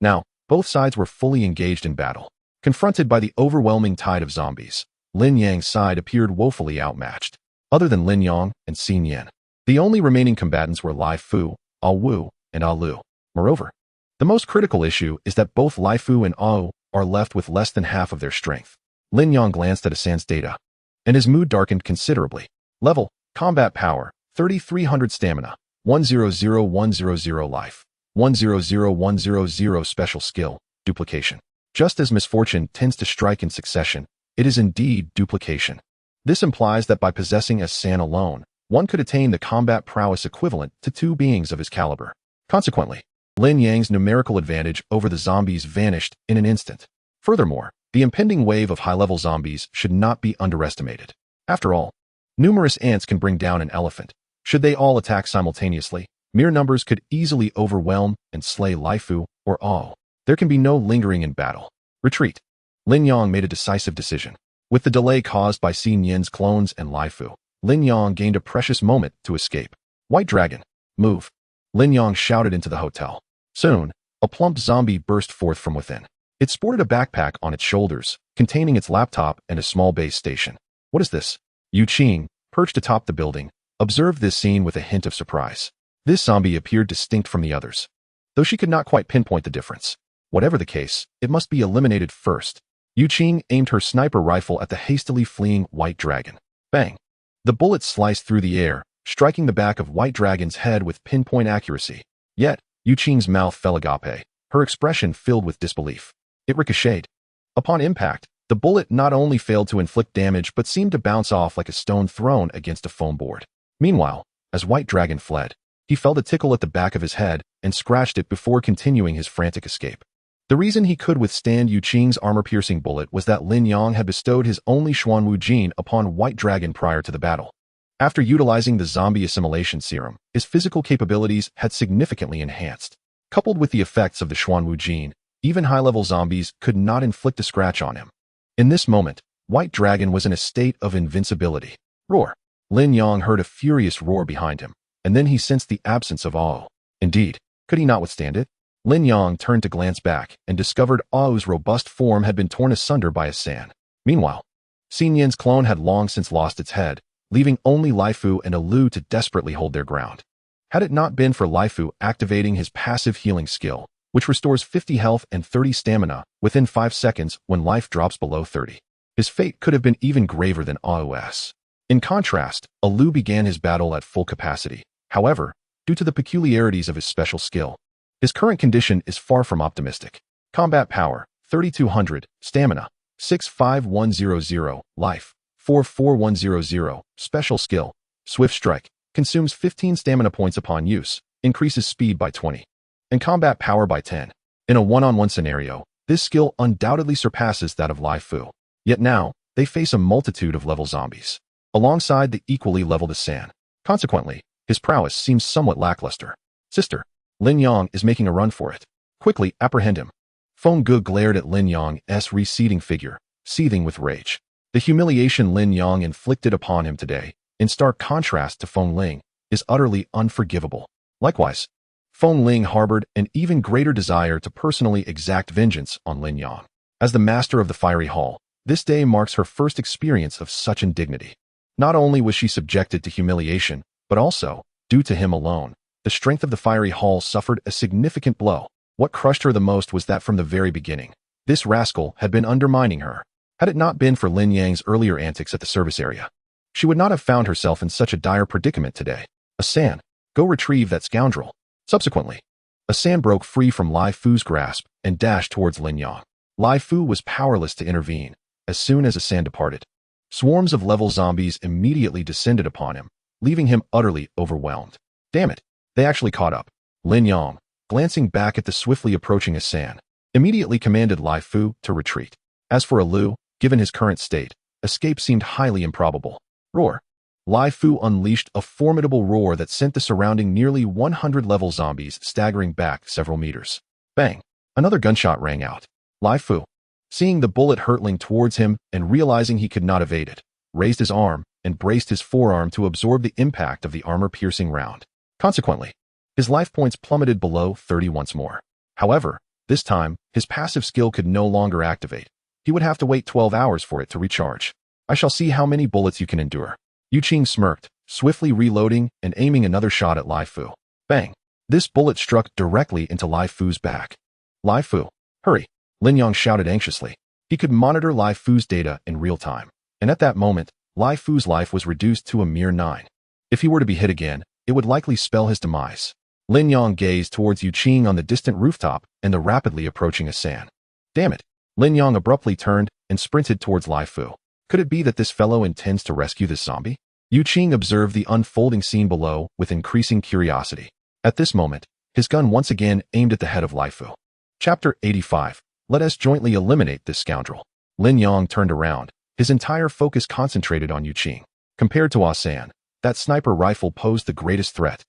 Now, both sides were fully engaged in battle. Confronted by the overwhelming tide of zombies, Lin Yang's side appeared woefully outmatched. Other than Lin Yang and Xin Yan, the only remaining combatants were Lai Fu, A Wu, and A Lu. Moreover, the most critical issue is that both Lai Fu and A Wu are left with less than half of their strength. Lin Yang glanced at Asan's data, and his mood darkened considerably. Level, Combat Power, 3300 Stamina, 100100 Life, 100100 Special Skill, Duplication. Just as misfortune tends to strike in succession, it is indeed duplication. This implies that by possessing Asan alone, one could attain the combat prowess equivalent to two beings of his caliber. Consequently, Lin Yang's numerical advantage over the zombies vanished in an instant. Furthermore, the impending wave of high-level zombies should not be underestimated. After all, numerous ants can bring down an elephant. Should they all attack simultaneously, mere numbers could easily overwhelm and slay Lai Fu or A Wu. There can be no lingering in battle. Retreat. Lin Yang made a decisive decision. With the delay caused by Xin Yan's clones and Lai Fu, Lin Yang gained a precious moment to escape. White Dragon, move. Lin Yang shouted into the hotel. Soon, a plump zombie burst forth from within. It sported a backpack on its shoulders, containing its laptop and a small base station. What is this? Yu Qing, perched atop the building, observed this scene with a hint of surprise. This zombie appeared distinct from the others, though she could not quite pinpoint the difference. Whatever the case, it must be eliminated first. Yu Qing aimed her sniper rifle at the hastily fleeing White Dragon. Bang! The bullet sliced through the air, striking the back of White Dragon's head with pinpoint accuracy. Yet, Yu Qing's mouth fell agape, her expression filled with disbelief. It ricocheted. Upon impact, the bullet not only failed to inflict damage but seemed to bounce off like a stone thrown against a foam board. Meanwhile, as White Dragon fled, he felt a tickle at the back of his head and scratched it before continuing his frantic escape. The reason he could withstand Yu Qing's armor-piercing bullet was that Lin Yang had bestowed his only Xuanwu gene upon White Dragon prior to the battle. After utilizing the zombie assimilation serum, his physical capabilities had significantly enhanced. Coupled with the effects of the Xuanwu gene, even high-level zombies could not inflict a scratch on him. In this moment, White Dragon was in a state of invincibility. Roar! Lin Yang heard a furious roar behind him, and then he sensed the absence of A Wu. Indeed, could he not withstand it? Lin Yang turned to glance back and discovered A Wu's robust form had been torn asunder by Asan. Meanwhile, Xin Yan's clone had long since lost its head, leaving only Lai Fu and A Lu to desperately hold their ground. Had it not been for Lai Fu activating his passive healing skill, which restores 50 health and 30 stamina within 5 seconds when life drops below 30, his fate could have been even graver than A Wu's. In contrast, A Lu began his battle at full capacity. However, due to the peculiarities of his special skill, his current condition is far from optimistic. Combat Power, 3200, Stamina, 65100, Life, 44100, Special Skill, Swift Strike, consumes 15 stamina points upon use, increases speed by 20, and combat power by 10. In a one-on-one scenario, this skill undoubtedly surpasses that of Lai Fu. Yet now, they face a multitude of level zombies, alongside the equally leveled Asan. Consequently, his prowess seems somewhat lackluster. Sister, Lin Yang is making a run for it. Quickly apprehend him. Feng Ge glared at Lin Yang's receding figure, seething with rage. The humiliation Lin Yang inflicted upon him today, in stark contrast to Feng Ling, is utterly unforgivable. Likewise, Feng Ling harbored an even greater desire to personally exact vengeance on Lin Yang. As the master of the Fiery Hall, this day marks her first experience of such indignity. Not only was she subjected to humiliation, but also, due to him alone, the strength of the Fiery Hall suffered a significant blow. What crushed her the most was that from the very beginning, this rascal had been undermining her. Had it not been for Lin Yang's earlier antics at the service area, she would not have found herself in such a dire predicament today. Asan, go retrieve that scoundrel. Subsequently, Asan broke free from Lai Fu's grasp and dashed towards Lin Yang. Lai Fu was powerless to intervene. As soon as Asan departed, swarms of level zombies immediately descended upon him, leaving him utterly overwhelmed. Damn it, they actually caught up. Lin Yang, glancing back at the swiftly approaching Asan, immediately commanded Lai Fu to retreat. As for Alu, given his current state, escape seemed highly improbable. Roar! Lai Fu unleashed a formidable roar that sent the surrounding nearly 100 level zombies staggering back several meters. Bang! Another gunshot rang out. Lai Fu, seeing the bullet hurtling towards him and realizing he could not evade it, raised his arm and braced his forearm to absorb the impact of the armor-piercing round. Consequently, his life points plummeted below 30 once more. However, this time, his passive skill could no longer activate. He would have to wait 12 hours for it to recharge. I shall see how many bullets you can endure. Yu Qing smirked, swiftly reloading and aiming another shot at Lai Fu. Bang! This bullet struck directly into Lai Fu's back. Lai Fu, hurry! Lin Yang shouted anxiously. He could monitor Lai Fu's data in real time, and at that moment, Lai Fu's life was reduced to a mere 9. If he were to be hit again, it would likely spell his demise. Lin Yang gazed towards Yu Qing on the distant rooftop and the rapidly approaching Asan. Damn it! Lin Yang abruptly turned and sprinted towards Lai Fu. Could it be that this fellow intends to rescue this zombie? Yu Qing observed the unfolding scene below with increasing curiosity. At this moment, his gun once again aimed at the head of Lai Fu. Chapter 85. Let us jointly eliminate this scoundrel. Lin Yang turned around, his entire focus concentrated on Yu Qing. Compared to Asan, that sniper rifle posed the greatest threat.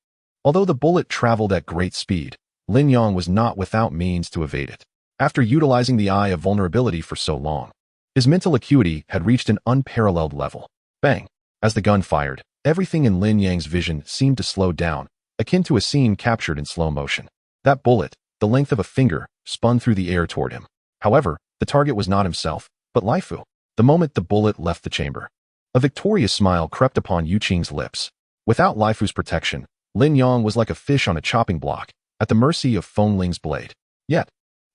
Although the bullet traveled at great speed, Lin Yang was not without means to evade it. After utilizing the Eye of Vulnerability for so long, his mental acuity had reached an unparalleled level. Bang! As the gun fired, everything in Lin Yang's vision seemed to slow down, akin to a scene captured in slow motion. That bullet, the length of a finger, spun through the air toward him. However, the target was not himself, but Lai Fu. The moment the bullet left the chamber, a victorious smile crept upon Yu Qing's lips. Without Lai Fu's protection, Lin Yang was like a fish on a chopping block, at the mercy of Feng Ling's blade. Yet,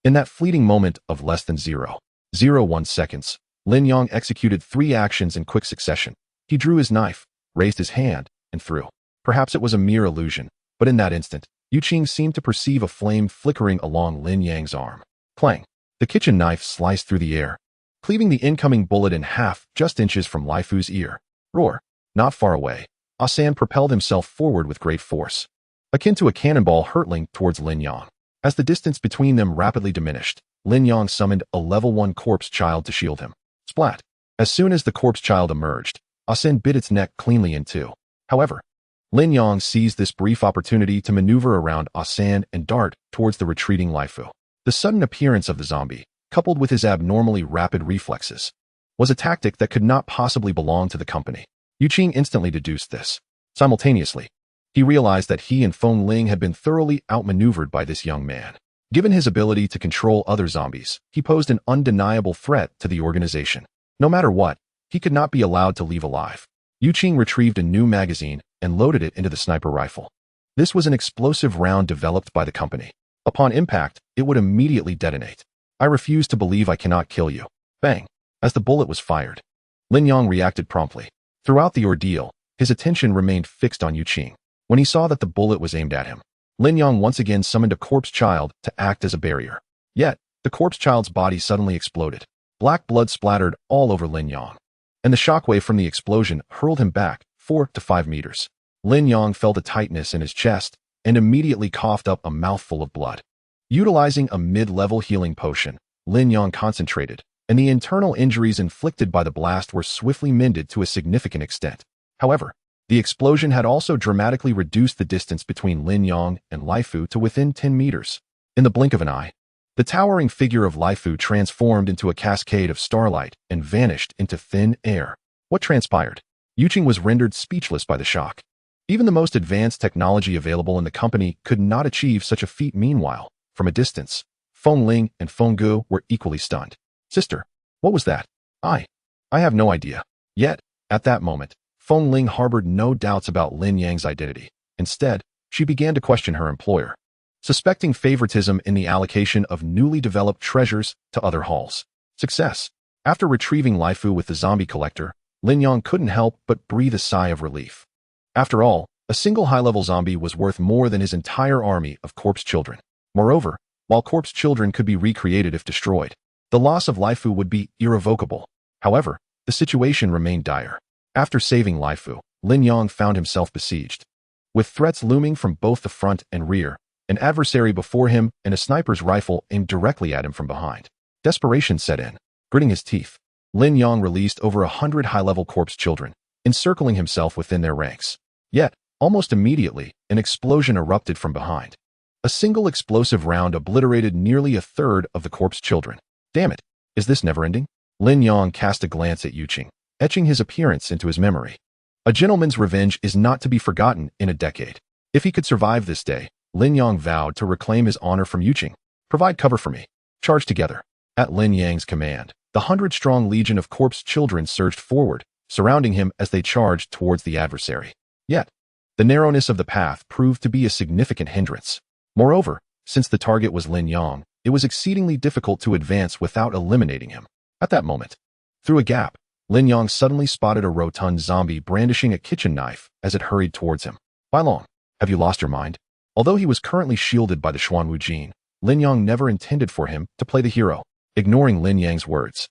in that fleeting moment of less than 0.01 seconds, Lin Yang executed 3 actions in quick succession. He drew his knife, raised his hand, and threw. Perhaps it was a mere illusion, but in that instant, Yu Qing seemed to perceive a flame flickering along Lin Yang's arm. Clang! The kitchen knife sliced through the air, cleaving the incoming bullet in half just inches from Lai Fu's ear. Roar! Not far away, Asan propelled himself forward with great force, akin to a cannonball hurtling towards Lin Yang. As the distance between them rapidly diminished, Lin Yang summoned a level 1 corpse child to shield him. Splat! As soon as the corpse child emerged, Asan bit its neck cleanly in two. However, Lin Yang seized this brief opportunity to maneuver around Asan and dart towards the retreating Lai Fu. The sudden appearance of the zombie, coupled with his abnormally rapid reflexes, was a tactic that could not possibly belong to the company. Yu Qing instantly deduced this. Simultaneously, he realized that he and Feng Ling had been thoroughly outmaneuvered by this young man. Given his ability to control other zombies, he posed an undeniable threat to the organization. No matter what, he could not be allowed to leave alive. Yu Qing retrieved a new magazine and loaded it into the sniper rifle. This was an explosive round developed by the company. Upon impact, it would immediately detonate. I refuse to believe I cannot kill you. Bang! As the bullet was fired, Lin Yang reacted promptly. Throughout the ordeal, his attention remained fixed on Yu Qing. When he saw that the bullet was aimed at him, Lin Yang once again summoned a corpse child to act as a barrier. Yet, the corpse child's body suddenly exploded. Black blood splattered all over Lin Yang, and the shockwave from the explosion hurled him back 4 to 5 meters. Lin Yang felt a tightness in his chest and immediately coughed up a mouthful of blood. Utilizing a mid-level healing potion, Lin Yang concentrated, and the internal injuries inflicted by the blast were swiftly mended to a significant extent. However, the explosion had also dramatically reduced the distance between Lin Yang and Lai Fu to within 10 meters. In the blink of an eye, the towering figure of Lai Fu transformed into a cascade of starlight and vanished into thin air. What transpired? Yu Qing was rendered speechless by the shock. Even the most advanced technology available in the company could not achieve such a feat. Meanwhile, from a distance, Feng Ling and Feng Gu were equally stunned. Sister, what was that? I have no idea. Yet, at that moment, Feng Ling harbored no doubts about Lin Yang's identity. Instead, she began to question her employer, suspecting favoritism in the allocation of newly developed treasures to other halls. Success. After retrieving Laifu with the zombie collector, Lin Yang couldn't help but breathe a sigh of relief. After all, a single high-level zombie was worth more than his entire army of corpse children. Moreover, while corpse children could be recreated if destroyed, the loss of Laifu would be irrevocable. However, the situation remained dire. After saving Laifu, Lin Yang found himself besieged. With threats looming from both the front and rear, an adversary before him and a sniper's rifle aimed directly at him from behind. Desperation set in. Gritting his teeth, Lin Yang released over 100 high-level corpse children, encircling himself within their ranks. Yet, almost immediately, an explosion erupted from behind. A single explosive round obliterated nearly a third of the corpse children. Damn it, is this never-ending? Lin Yang cast a glance at Yu Qing, etching his appearance into his memory. A gentleman's revenge is not to be forgotten in a decade. If he could survive this day, Lin Yang vowed to reclaim his honor from Yu Qing. Provide cover for me. Charge together. At Lin Yang's command, the 100-strong legion of corpse children surged forward, surrounding him as they charged towards the adversary. Yet, the narrowness of the path proved to be a significant hindrance. Moreover, since the target was Lin Yang, it was exceedingly difficult to advance without eliminating him. At that moment, through a gap, Lin Yang suddenly spotted a rotund zombie brandishing a kitchen knife as it hurried towards him. Bailong, have you lost your mind? Although he was currently shielded by the Xuanwu Jin, Lin Yang never intended for him to play the hero. Ignoring Lin Yang's words,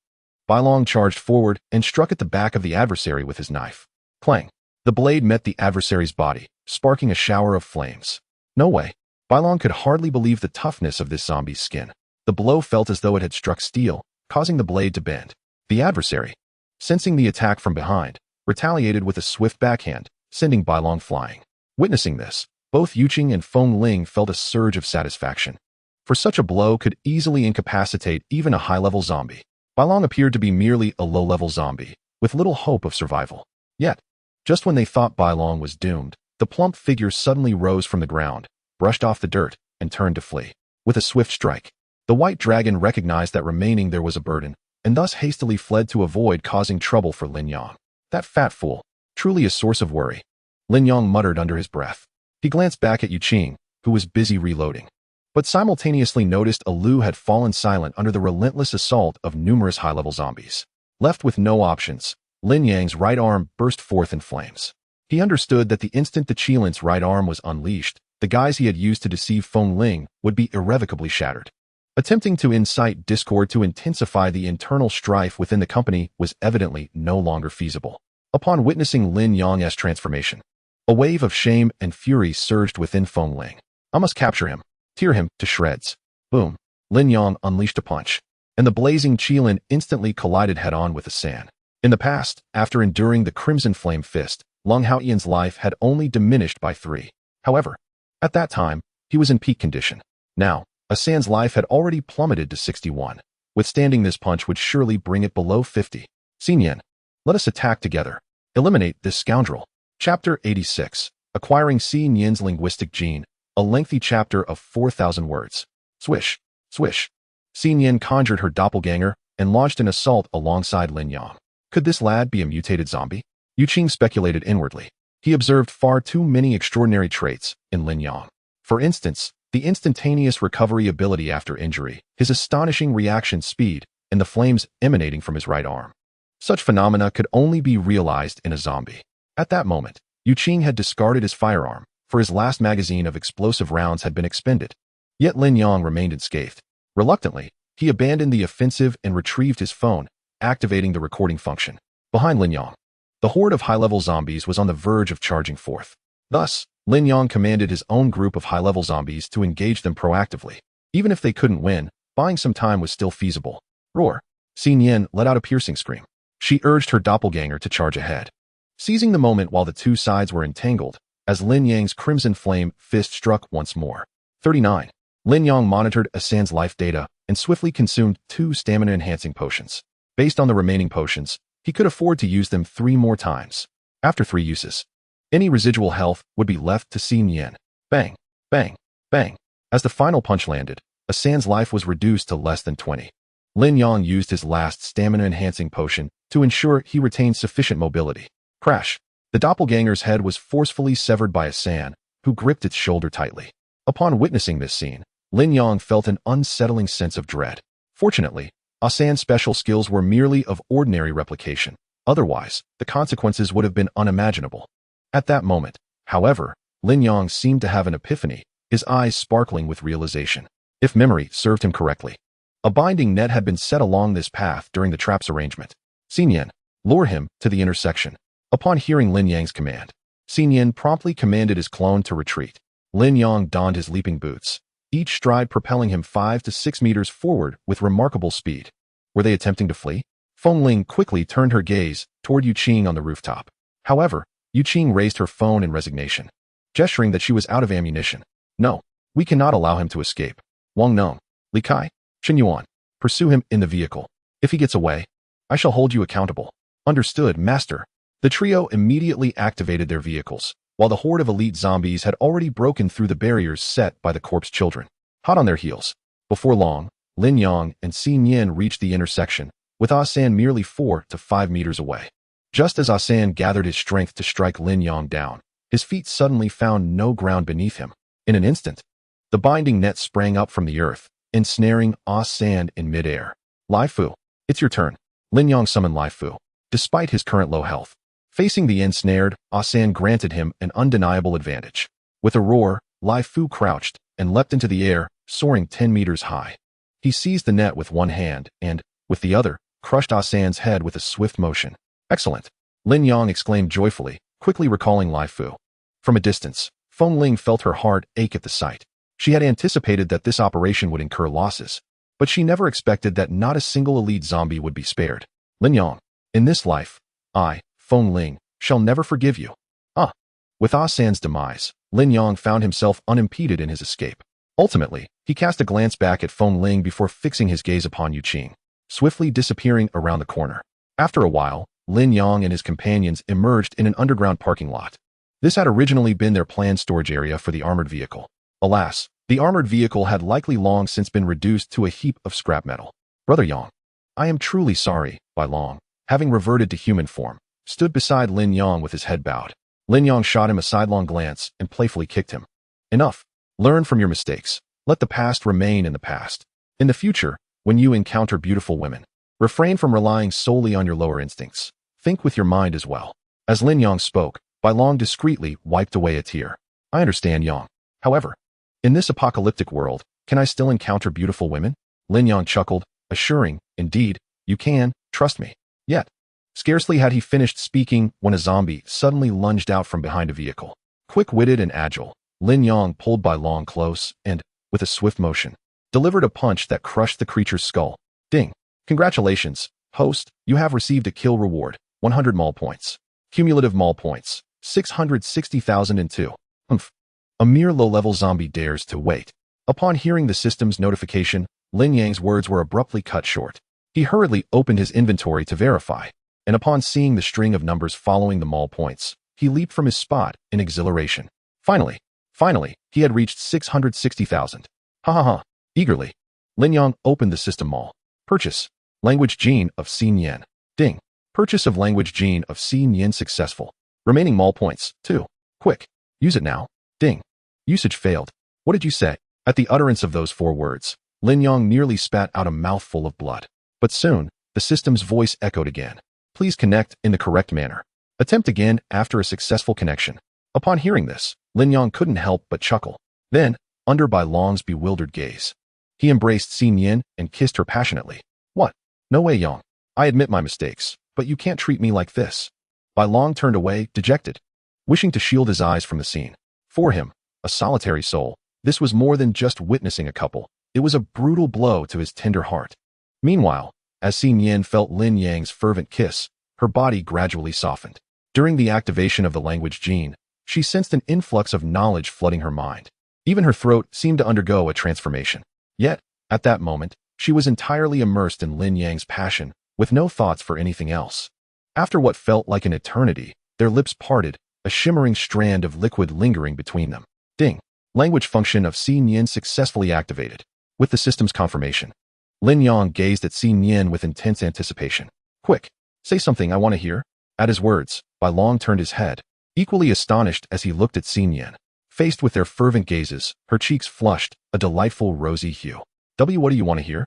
Bailong charged forward and struck at the back of the adversary with his knife. Clang! The blade met the adversary's body, sparking a shower of flames. No way. Bailong could hardly believe the toughness of this zombie's skin. The blow felt as though it had struck steel, causing the blade to bend. The adversary, sensing the attack from behind, retaliated with a swift backhand, sending Bailong flying. Witnessing this, both Yu Qing and Feng Ling felt a surge of satisfaction. For such a blow could easily incapacitate even a high-level zombie. Bailong appeared to be merely a low-level zombie, with little hope of survival. Yet, just when they thought Bailong was doomed, the plump figure suddenly rose from the ground, brushed off the dirt, and turned to flee. With a swift strike, the white dragon recognized that remaining there was a burden, and thus hastily fled to avoid causing trouble for Lin Yang. That fat fool, truly a source of worry. Lin Yang muttered under his breath. He glanced back at Yu Qing, who was busy reloading, but simultaneously noticed Lu had fallen silent under the relentless assault of numerous high-level zombies. Left with no options, Lin Yang's right arm burst forth in flames. He understood that the instant the Qilin's right arm was unleashed, the guise he had used to deceive Feng Ling would be irrevocably shattered. Attempting to incite discord to intensify the internal strife within the company was evidently no longer feasible. Upon witnessing Lin Yang's transformation, a wave of shame and fury surged within Feng Ling. I must capture him. Tear him to shreds. Boom. Lin Yang unleashed a punch, and the blazing Qilin instantly collided head-on with the sand. In the past, after enduring the Crimson Flame Fist, Lung Haoyan's life had only diminished by 3. However, at that time, he was in peak condition. Now, Asan's life had already plummeted to 61. Withstanding this punch would surely bring it below 50. Xin Yan, let us attack together. Eliminate this scoundrel. Chapter 86. Acquiring Xin Yan's linguistic gene. A lengthy chapter of 4,000 words. Swish, swish. Xin Yan conjured her doppelganger and launched an assault alongside Lin Yang. Could this lad be a mutated zombie? Yu Qing speculated inwardly. He observed far too many extraordinary traits in Lin Yang. For instance, the instantaneous recovery ability after injury, his astonishing reaction speed, and the flames emanating from his right arm. Such phenomena could only be realized in a zombie. At that moment, Yu Qing had discarded his firearm, for his last magazine of explosive rounds had been expended. Yet Lin Yang remained unscathed. Reluctantly, he abandoned the offensive and retrieved his phone, activating the recording function. Behind Lin Yang, the horde of high-level zombies was on the verge of charging forth. Thus, Lin Yang commanded his own group of high-level zombies to engage them proactively. Even if they couldn't win, buying some time was still feasible. Roar! Xin Yan let out a piercing scream. She urged her doppelganger to charge ahead. Seizing the moment while the two sides were entangled, as Lin Yang's Crimson Flame Fist struck once more. 39. Lin Yang monitored Asan's life data and swiftly consumed 2 stamina-enhancing potions. Based on the remaining potions, he could afford to use them 3 more times. After 3 uses, any residual health would be left to Xin Yan. Bang, bang, bang. As the final punch landed, Asan's life was reduced to less than 20. Lin Yang used his last stamina-enhancing potion to ensure he retained sufficient mobility. Crash! The doppelganger's head was forcefully severed by Asan, who gripped its shoulder tightly. Upon witnessing this scene, Lin Yang felt an unsettling sense of dread. Fortunately, Asan's special skills were merely of ordinary replication. Otherwise, the consequences would have been unimaginable. At that moment, however, Lin Yang seemed to have an epiphany, his eyes sparkling with realization. If memory served him correctly, a binding net had been set along this path during the trap's arrangement. Xinyan, lure him to the intersection. Upon hearing Lin Yang's command, Xinyan promptly commanded his clone to retreat. Lin Yang donned his leaping boots, each stride propelling him 5 to 6 meters forward with remarkable speed. Were they attempting to flee? Feng Ling quickly turned her gaze toward Yu Qing on the rooftop. However, Yu Qing raised her phone in resignation, gesturing that she was out of ammunition. No, we cannot allow him to escape. Wang Nong, Li Kai, Chen Yuan, pursue him in the vehicle. If he gets away, I shall hold you accountable. Understood, Master. The trio immediately activated their vehicles, while the horde of elite zombies had already broken through the barriers set by the corpse children. Hot on their heels. Before long, Lin Yang and Xinyan reached the intersection, with Asan merely 4 to 5 meters away. Just as Asan gathered his strength to strike Lin Yang down, his feet suddenly found no ground beneath him. In an instant, the binding net sprang up from the earth, ensnaring Asan in midair. Lai Fu, it's your turn. Lin Yang summoned Lai Fu. Despite his current low health, facing the ensnared, Asan granted him an undeniable advantage. With a roar, Lai Fu crouched and leapt into the air, soaring 10 meters high. He seized the net with one hand and, with the other, crushed Asan's head with a swift motion. Excellent! Lin Yang exclaimed joyfully, quickly recalling Lai Fu. From a distance, Feng Ling felt her heart ache at the sight. She had anticipated that this operation would incur losses, but she never expected that not a single elite zombie would be spared. Lin Yang, in this life, I, Feng Ling, shall never forgive you. With Asan's demise, Lin Yang found himself unimpeded in his escape. Ultimately, he cast a glance back at Feng Ling before fixing his gaze upon Yu Qing, swiftly disappearing around the corner. After a while, Lin Yang and his companions emerged in an underground parking lot. This had originally been their planned storage area for the armored vehicle. Alas, the armored vehicle had likely long since been reduced to a heap of scrap metal. Brother Yang, I am truly sorry. Bai Long, having reverted to human form, stood beside Lin Yang with his head bowed. Lin Yang shot him a sidelong glance and playfully kicked him. Enough. Learn from your mistakes. Let the past remain in the past. In the future, when you encounter beautiful women, refrain from relying solely on your lower instincts. Think with your mind as well. As Lin Yang spoke, Bai Long discreetly wiped away a tear. I understand, Yang. However, in this apocalyptic world, can I still encounter beautiful women? Lin Yang chuckled, assuring, indeed, you can, trust me. Yet, scarcely had he finished speaking when a zombie suddenly lunged out from behind a vehicle. Quick-witted and agile, Lin Yang pulled Bai Long close and, with a swift motion, delivered a punch that crushed the creature's skull. Ding. Congratulations, host, you have received a kill reward, 100 Maul points. Cumulative Maul points, 660,002. A mere low-level zombie dares to wait. Upon hearing the system's notification, Lin Yang's words were abruptly cut short. He hurriedly opened his inventory to verify, and upon seeing the string of numbers following the Maul points, he leaped from his spot in exhilaration. Finally, he had reached 660,000. Ha ha ha. Eagerly, Lin Yang opened the system Maul. Purchase. Language Gene of Xinyan. Ding. Purchase of Language Gene of Xinyan successful. Remaining Maul points, 2. Quick. Use it now. Ding. Usage failed. What did you say? At the utterance of those 4 words, Lin Yang nearly spat out a mouthful of blood. But soon, the system's voice echoed again. Please connect in the correct manner. Attempt again after a successful connection. Upon hearing this, Lin Yang couldn't help but chuckle. Then, under Bai Long's bewildered gaze, he embraced Xinyan and kissed her passionately. What? No way, Yang. I admit my mistakes, but you can't treat me like this. Bai Long turned away, dejected, wishing to shield his eyes from the scene. For him, a solitary soul, this was more than just witnessing a couple. It was a brutal blow to his tender heart. Meanwhile, as Xinyan felt Lin Yang's fervent kiss, her body gradually softened. During the activation of the language gene, she sensed an influx of knowledge flooding her mind. Even her throat seemed to undergo a transformation. Yet, at that moment, she was entirely immersed in Lin Yang's passion, with no thoughts for anything else. After what felt like an eternity, their lips parted, a shimmering strand of liquid lingering between them. Ding. Language function of Xinyan successfully activated. With the system's confirmation, Lin Yang gazed at Xi Yin with intense anticipation. Quick, say something I want to hear. At his words, Bai Long turned his head, equally astonished as he looked at Xi Yin. Faced with their fervent gazes, her cheeks flushed, a delightful rosy hue. What do you want to hear?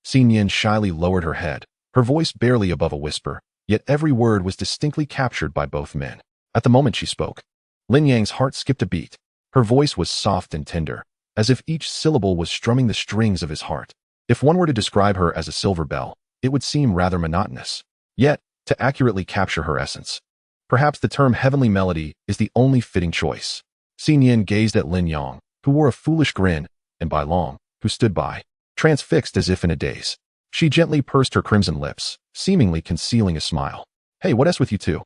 Xi Yin shyly lowered her head, her voice barely above a whisper, yet every word was distinctly captured by both men. At the moment she spoke, Lin Yang's heart skipped a beat. Her voice was soft and tender, as if each syllable was strumming the strings of his heart. If one were to describe her as a silver bell, it would seem rather monotonous. Yet, to accurately capture her essence, perhaps the term heavenly melody is the only fitting choice. Xi Yin gazed at Lin Yang, who wore a foolish grin, and Bai Long, who stood by, transfixed as if in a daze. She gently pursed her crimson lips, seemingly concealing a smile. Hey, what's with you two?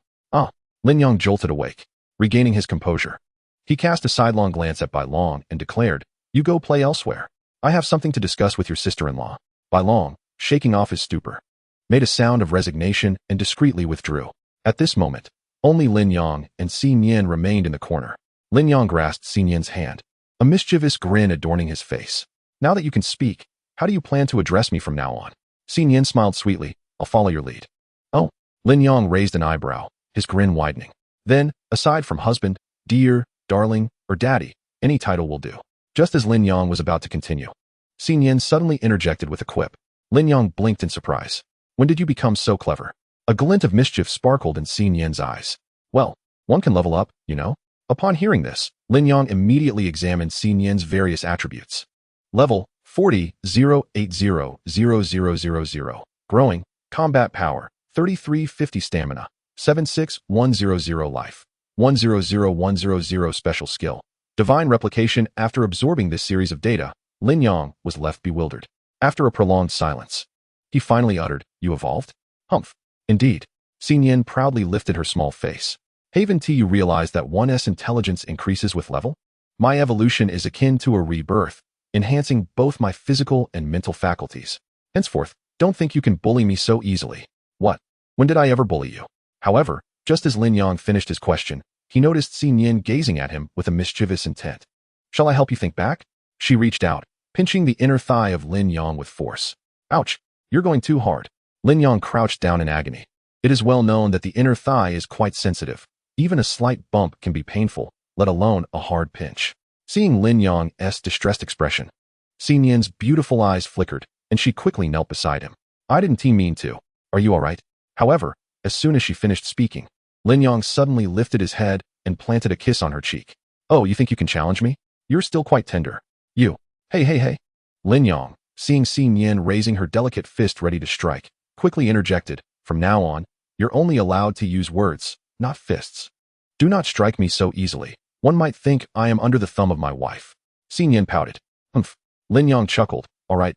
Lin Yang jolted awake, regaining his composure. He cast a sidelong glance at Bai Long and declared, You go play elsewhere. I have something to discuss with your sister-in-law. Bai Long, shaking off his stupor, made a sound of resignation and discreetly withdrew. At this moment, only Lin Yang and Xi Yin remained in the corner. Lin Yang grasped Xi Yin's hand, a mischievous grin adorning his face. Now that you can speak, how do you plan to address me from now on? Xi Yin smiled sweetly. I'll follow your lead. Oh, Lin Yang raised an eyebrow, his grin widening. Then, aside from husband, dear, darling, or daddy, any title will do. Just as Lin Yang was about to continue, Xi Yin suddenly interjected with a quip. Lin Yang blinked in surprise. When did you become so clever? A glint of mischief sparkled in Xi Yin's eyes. Well, one can level up, you know. Upon hearing this, Lin Yang immediately examined Xi Yin's various attributes. Level 40, 0800000. Growing, combat power, 3350 stamina, 76100 life, 100100 special skill. Divine replication. After absorbing this series of data, Lin Yang was left bewildered. After a prolonged silence, he finally uttered, You evolved? Humph. Indeed. Xi Yin proudly lifted her small face. Haven't you realized that one's intelligence increases with level? My evolution is akin to a rebirth, enhancing both my physical and mental faculties. Henceforth, don't think you can bully me so easily. What? When did I ever bully you? However, just as Lin Yang finished his question, he noticed Xi Yin gazing at him with a mischievous intent. Shall I help you think back? She reached out, pinching the inner thigh of Lin Yang with force. Ouch, you're going too hard. Lin Yang crouched down in agony. It is well known that the inner thigh is quite sensitive. Even a slight bump can be painful, let alone a hard pinch. Seeing Lin Yang's distressed expression, Xi Yin's beautiful eyes flickered, and she quickly knelt beside him. I didn't mean to. Are you all right? However, as soon as she finished speaking, Lin Yang suddenly lifted his head and planted a kiss on her cheek. Oh, you think you can challenge me? You're still quite tender. You. Hey. Lin Yang, seeing Xi Yin raising her delicate fist ready to strike, quickly interjected, From now on, you're only allowed to use words, not fists. Do not strike me so easily. One might think I am under the thumb of my wife. Xi Yin pouted. Humph. Lin Yang chuckled. All right.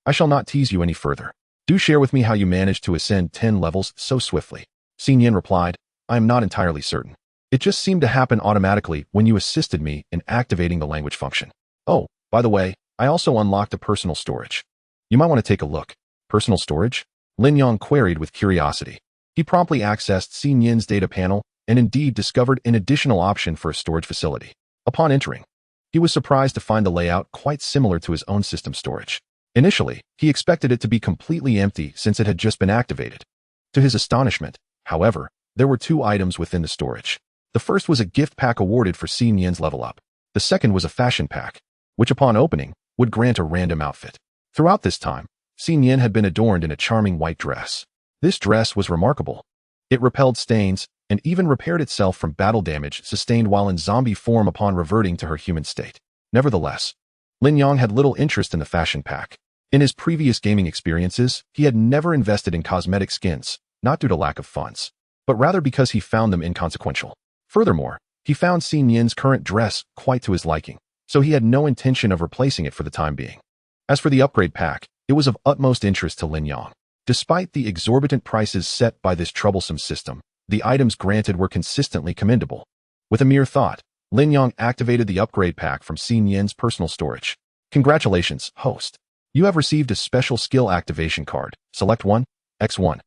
I shall not tease you any further. Do share with me how you managed to ascend 10 levels so swiftly. Xi Yin replied, I am not entirely certain. It just seemed to happen automatically when you assisted me in activating the language function. Oh, by the way, I also unlocked a personal storage. You might want to take a look. Personal storage? Lin Yang queried with curiosity. He promptly accessed Xi Yin's data panel and indeed discovered an additional option for a storage facility. Upon entering, he was surprised to find the layout quite similar to his own system storage. Initially, he expected it to be completely empty since it had just been activated. To his astonishment, however, there were 2 items within the storage. The first was a gift pack awarded for Xi Yin's level up. The second was a fashion pack, which upon opening, would grant a random outfit. Throughout this time, Xi Yin had been adorned in a charming white dress. This dress was remarkable. It repelled stains and even repaired itself from battle damage sustained while in zombie form upon reverting to her human state. Nevertheless, Lin Yang had little interest in the fashion pack. In his previous gaming experiences, he had never invested in cosmetic skins, not due to lack of funds, but rather because he found them inconsequential. Furthermore, he found Xi Yin's current dress quite to his liking, so he had no intention of replacing it for the time being. As for the upgrade pack, it was of utmost interest to Lin Yang. Despite the exorbitant prices set by this troublesome system, the items granted were consistently commendable. With a mere thought, Lin Yang activated the upgrade pack from Xi Yin's personal storage. Congratulations, host. You have received a special skill activation card. Select 1, X1.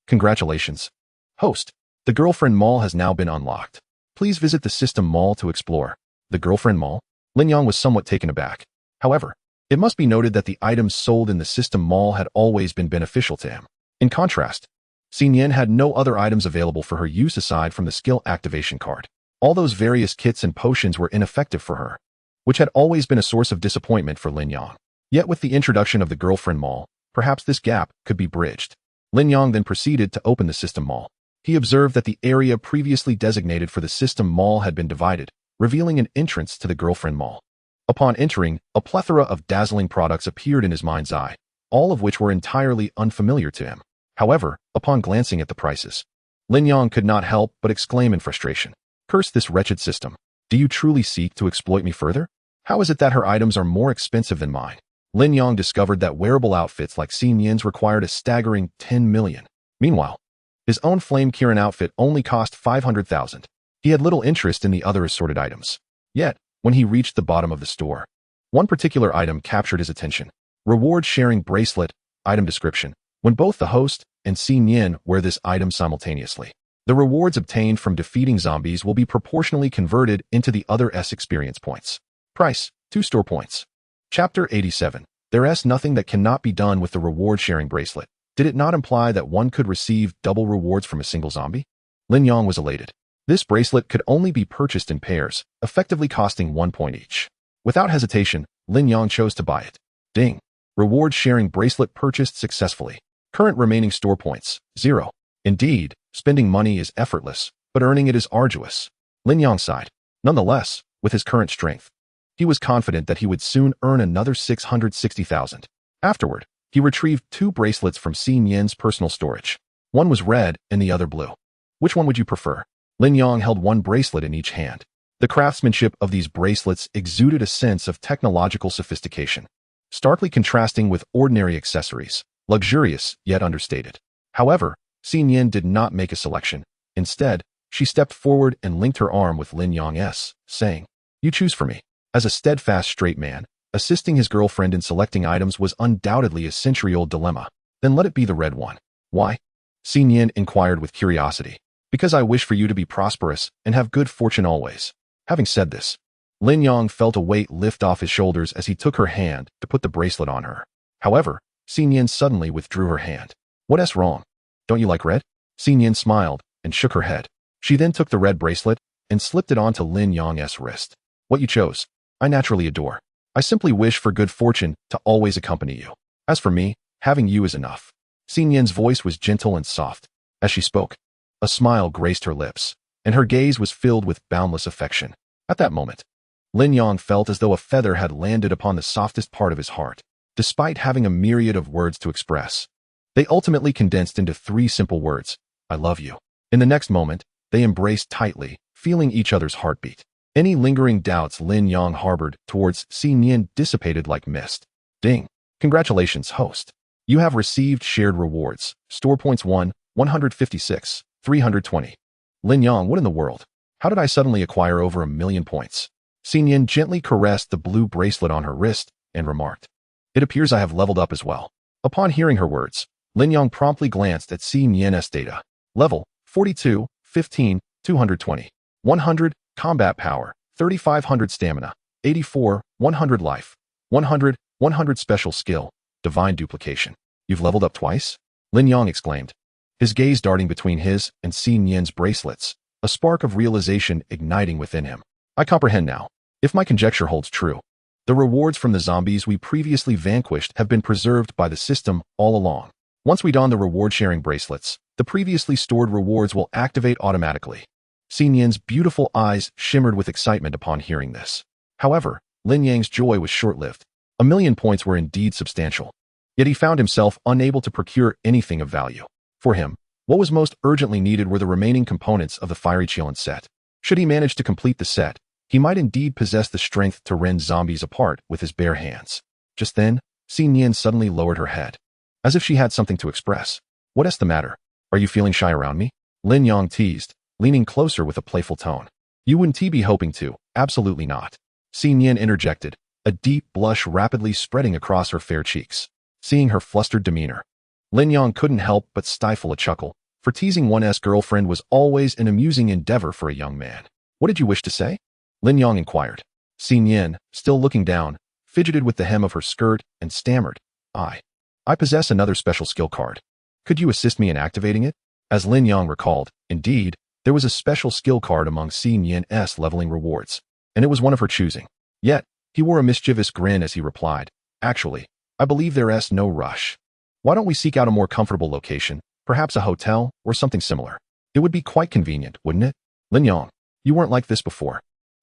Congratulations. Host, the Girlfriend Mall has now been unlocked. Please visit the System Mall to explore. The Girlfriend Mall? Lin Yang was somewhat taken aback. However, It must be noted that the items sold in the system mall had always been beneficial to him. In contrast, Xin Yan had no other items available for her use aside from the skill activation card. All those various kits and potions were ineffective for her, which had always been a source of disappointment for Lin Yang. Yet with the introduction of the girlfriend mall, perhaps this gap could be bridged. Lin Yang then proceeded to open the system mall. He observed that the area previously designated for the system mall had been divided, revealing an entrance to the girlfriend mall. Upon entering, a plethora of dazzling products appeared in his mind's eye, all of which were entirely unfamiliar to him. However, upon glancing at the prices, Lin Yang could not help but exclaim in frustration. Curse this wretched system. Do you truly seek to exploit me further? How is it that her items are more expensive than mine? Lin Yang discovered that wearable outfits like Xin Yan's required a staggering 10 million. Meanwhile, his own Flame Kirin outfit only cost 500,000. He had little interest in the other assorted items. Yet, when he reached the bottom of the store, one particular item captured his attention. Reward sharing bracelet, item description. When both the host and Xin Yan wear this item simultaneously, the rewards obtained from defeating zombies will be proportionally converted into the other S experience points. Price, 2 store points. Chapter 87. There's nothing that cannot be done with the reward-sharing bracelet. Did it not imply that one could receive double rewards from a single zombie? Lin Yang was elated. This bracelet could only be purchased in pairs, effectively costing 1 point each. Without hesitation, Lin Yang chose to buy it. Ding. Reward-sharing bracelet purchased successfully. Current remaining store points, 0. Indeed, spending money is effortless, but earning it is arduous. Lin Yang sighed. Nonetheless, with his current strength, he was confident that he would soon earn another 660,000. Afterward, he retrieved 2 bracelets from Xin Yan's personal storage. One was red and the other blue. Which one would you prefer? Lin Yang held 1 bracelet in each hand. The craftsmanship of these bracelets exuded a sense of technological sophistication, starkly contrasting with ordinary accessories, luxurious yet understated. However, Xin Yan did not make a selection. Instead, she stepped forward and linked her arm with Lin Yang's, saying, "You choose for me." As a steadfast straight man, assisting his girlfriend in selecting items was undoubtedly a century-old dilemma. Then let it be the red one. Why? Xin Yan inquired with curiosity. Because I wish for you to be prosperous and have good fortune always. Having said this, Lin Yang felt a weight lift off his shoulders as he took her hand to put the bracelet on her. However, Xin Yan suddenly withdrew her hand. What's wrong? Don't you like red? Xin Yan smiled and shook her head. She then took the red bracelet and slipped it onto Lin Yang's wrist. What you chose, I naturally adore. I simply wish for good fortune to always accompany you. As for me, having you is enough. Xin Yan's voice was gentle and soft. As she spoke, a smile graced her lips, and her gaze was filled with boundless affection. At that moment, Lin Yang felt as though a feather had landed upon the softest part of his heart. Despite having a myriad of words to express, they ultimately condensed into 3 simple words: I love you. In the next moment, they embraced tightly, feeling each other's heartbeat. Any lingering doubts Lin Yang harbored towards Xin Yan dissipated like mist. Ding. Congratulations, host. You have received shared rewards. Store points 1, 156, 320. Lin Yang, what in the world? How did I suddenly acquire over 1,000,000 points? Xin Yan gently caressed the blue bracelet on her wrist and remarked, It appears I have leveled up as well. Upon hearing her words, Lin Yang promptly glanced at Xin Yan's data. Level, 42, 15, 220. 100, combat power, 3,500 stamina, 84, 100 life, 100, 100 special skill, divine duplication. You've leveled up twice? Lin Yang exclaimed, his gaze darting between his and Xin Yan's bracelets, a spark of realization igniting within him. I comprehend now. If my conjecture holds true, the rewards from the zombies we previously vanquished have been preserved by the system all along. Once we don the reward-sharing bracelets, the previously stored rewards will activate automatically. Xin Yan's beautiful eyes shimmered with excitement upon hearing this. However, Lin Yang's joy was short-lived. 1,000,000 points were indeed substantial. Yet he found himself unable to procure anything of value. For him, what was most urgently needed were the remaining components of the Fiery Qilin set. Should he manage to complete the set, he might indeed possess the strength to rend zombies apart with his bare hands. Just then, Xin Yan suddenly lowered her head, as if she had something to express. What's the matter? Are you feeling shy around me? Lin Yang teased, leaning closer with a playful tone. You wouldn't be hoping to, absolutely not. Xin Yan interjected, a deep blush rapidly spreading across her fair cheeks. Seeing her flustered demeanor, Lin Yang couldn't help but stifle a chuckle, for teasing one's girlfriend was always an amusing endeavor for a young man. What did you wish to say? Lin Yang inquired. Xin Yan, still looking down, fidgeted with the hem of her skirt, and stammered, I possess another special skill card. Could you assist me in activating it? As Lin Yang recalled, indeed, there was a special skill card among Xi Nian's leveling rewards, and it was one of her choosing. Yet, he wore a mischievous grin as he replied, Actually, I believe there's no rush. Why don't we seek out a more comfortable location, perhaps a hotel or something similar? It would be quite convenient, wouldn't it? Lin Yang, you weren't like this before.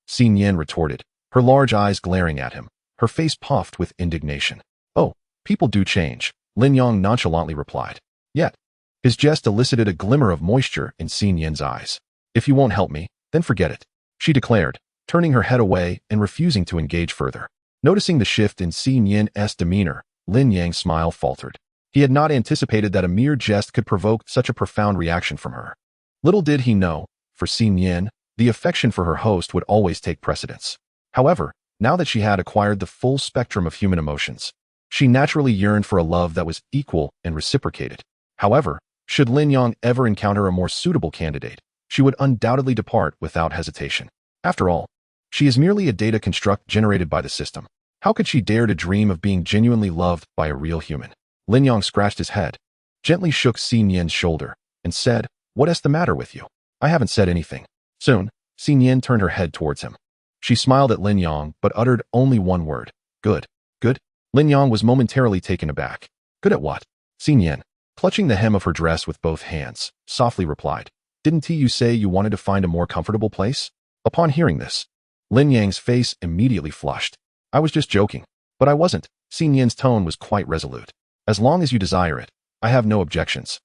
Xi Nian retorted, her large eyes glaring at him, her face puffed with indignation. Oh, people do change, Lin Yang nonchalantly replied. Yet, his jest elicited a glimmer of moisture in Xi Nian's eyes. If you won't help me, then forget it, she declared, turning her head away and refusing to engage further. Noticing the shift in Xi Nian's demeanor, Lin Yang's smile faltered. He had not anticipated that a mere jest could provoke such a profound reaction from her. Little did he know, for Xi Nian, the affection for her host would always take precedence. However, now that she had acquired the full spectrum of human emotions, she naturally yearned for a love that was equal and reciprocated. However, should Lin Yang ever encounter a more suitable candidate, she would undoubtedly depart without hesitation. After all, she is merely a data construct generated by the system. How could she dare to dream of being genuinely loved by a real human? Lin Yang scratched his head, gently shook Xi Nian's shoulder, and said, What's the matter with you? I haven't said anything. Soon, Xi Nian turned her head towards him. She smiled at Lin Yang, but uttered only one word. Good. Good? Lin Yang was momentarily taken aback. Good at what? Xi Nian, clutching the hem of her dress with both hands, softly replied, Didn't you say you wanted to find a more comfortable place? Upon hearing this, Lin Yang's face immediately flushed. I was just joking. But I wasn't. Xi Nian's tone was quite resolute. As long as you desire it, I have no objections.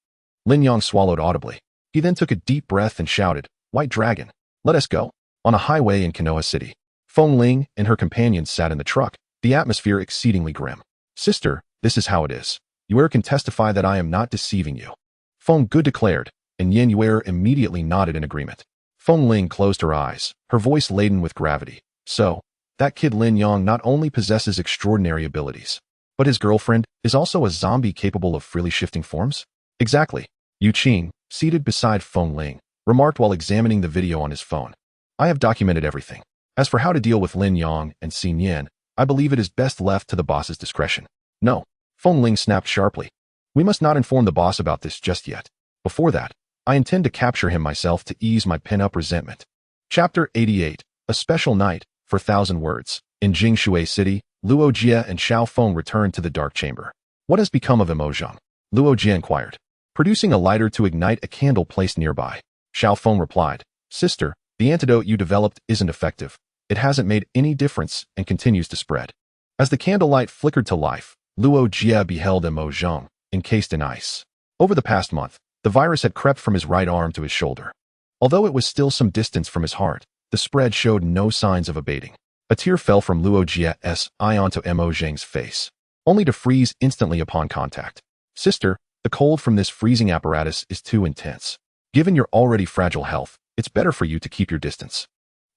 Lin Yang swallowed audibly. He then took a deep breath and shouted, White Dragon, let us go. On a highway in Konoha City, Feng Ling and her companions sat in the truck, the atmosphere exceedingly grim. Sister, this is how it is. Yue can testify that I am not deceiving you. Feng Gu declared, and Yan Yue immediately nodded in agreement. Feng Ling closed her eyes, her voice laden with gravity. So, that kid Lin Yang not only possesses extraordinary abilities, but his girlfriend is also a zombie capable of freely shifting forms? Exactly. Yu Qing, seated beside Feng Ling, remarked while examining the video on his phone. I have documented everything. As for how to deal with Lin Yang and Xi Nian, I believe it is best left to the boss's discretion. No, Feng Ling snapped sharply. We must not inform the boss about this just yet. Before that, I intend to capture him myself to ease my pent-up resentment. Chapter 88, A Special Night, for 1,000 Words. In Jingshui City, Luo Jie and Xiao Feng returned to the dark chamber. What has become of Mo Zhang? Luo Jie inquired, producing a lighter to ignite a candle placed nearby. Xiao Feng replied, Sister, the antidote you developed isn't effective. It hasn't made any difference and continues to spread. As the candlelight flickered to life, Luo Jie beheld Mo Zhang, encased in ice. Over the past month, the virus had crept from his right arm to his shoulder. Although it was still some distance from his heart, the spread showed no signs of abating. A tear fell from Luo Jie's eye onto Mo Zhang's face, only to freeze instantly upon contact. Sister, the cold from this freezing apparatus is too intense. Given your already fragile health, it's better for you to keep your distance.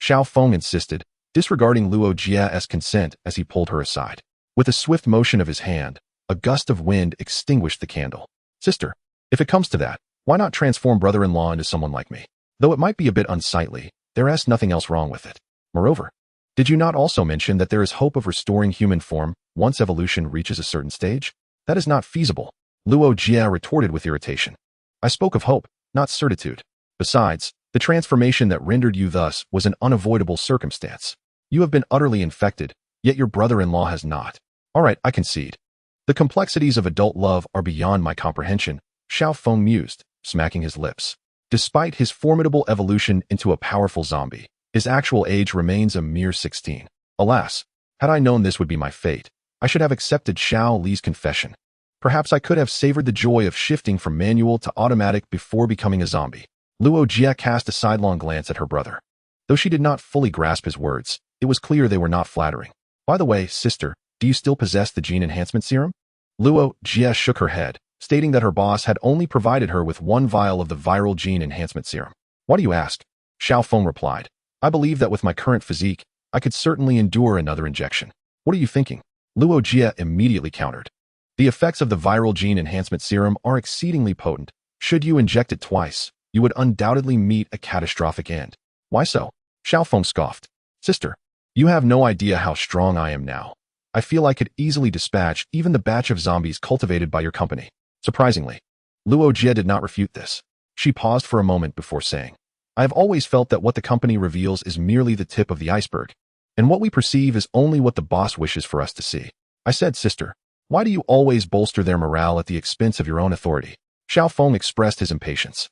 Xiao Feng insisted, disregarding Luo Jie's consent as he pulled her aside. With a swift motion of his hand, a gust of wind extinguished the candle. Sister, if it comes to that, why not transform brother-in-law into someone like me? Though it might be a bit unsightly, there's nothing else wrong with it. Moreover, did you not also mention that there is hope of restoring human form once evolution reaches a certain stage? That is not feasible, Luo Jie retorted with irritation. I spoke of hope, not certitude. Besides, the transformation that rendered you thus was an unavoidable circumstance. You have been utterly infected, yet your brother-in-law has not. All right, I concede. The complexities of adult love are beyond my comprehension, Xiao Feng mused, smacking his lips. Despite his formidable evolution into a powerful zombie, his actual age remains a mere 16. Alas, had I known this would be my fate, I should have accepted Xiao Li's confession. Perhaps I could have savored the joy of shifting from manual to automatic before becoming a zombie. Luo Jie cast a sidelong glance at her brother. Though she did not fully grasp his words, it was clear they were not flattering. By the way, sister, do you still possess the gene enhancement serum? Luo Jie shook her head, stating that her boss had only provided her with 1 vial of the viral gene enhancement serum. Why do you ask? Xiao Feng replied. I believe that with my current physique, I could certainly endure another injection. What are you thinking? Luo Jie immediately countered. The effects of the viral gene enhancement serum are exceedingly potent. Should you inject it twice, you would undoubtedly meet a catastrophic end. Why so? Xiao Feng scoffed. Sister, you have no idea how strong I am now. I feel I could easily dispatch even the batch of zombies cultivated by your company. Surprisingly, Luo Jie did not refute this. She paused for a moment before saying, I have always felt that what the company reveals is merely the tip of the iceberg, and what we perceive is only what the boss wishes for us to see. I said, sister, why do you always bolster their morale at the expense of your own authority? Xiao Feng expressed his impatience.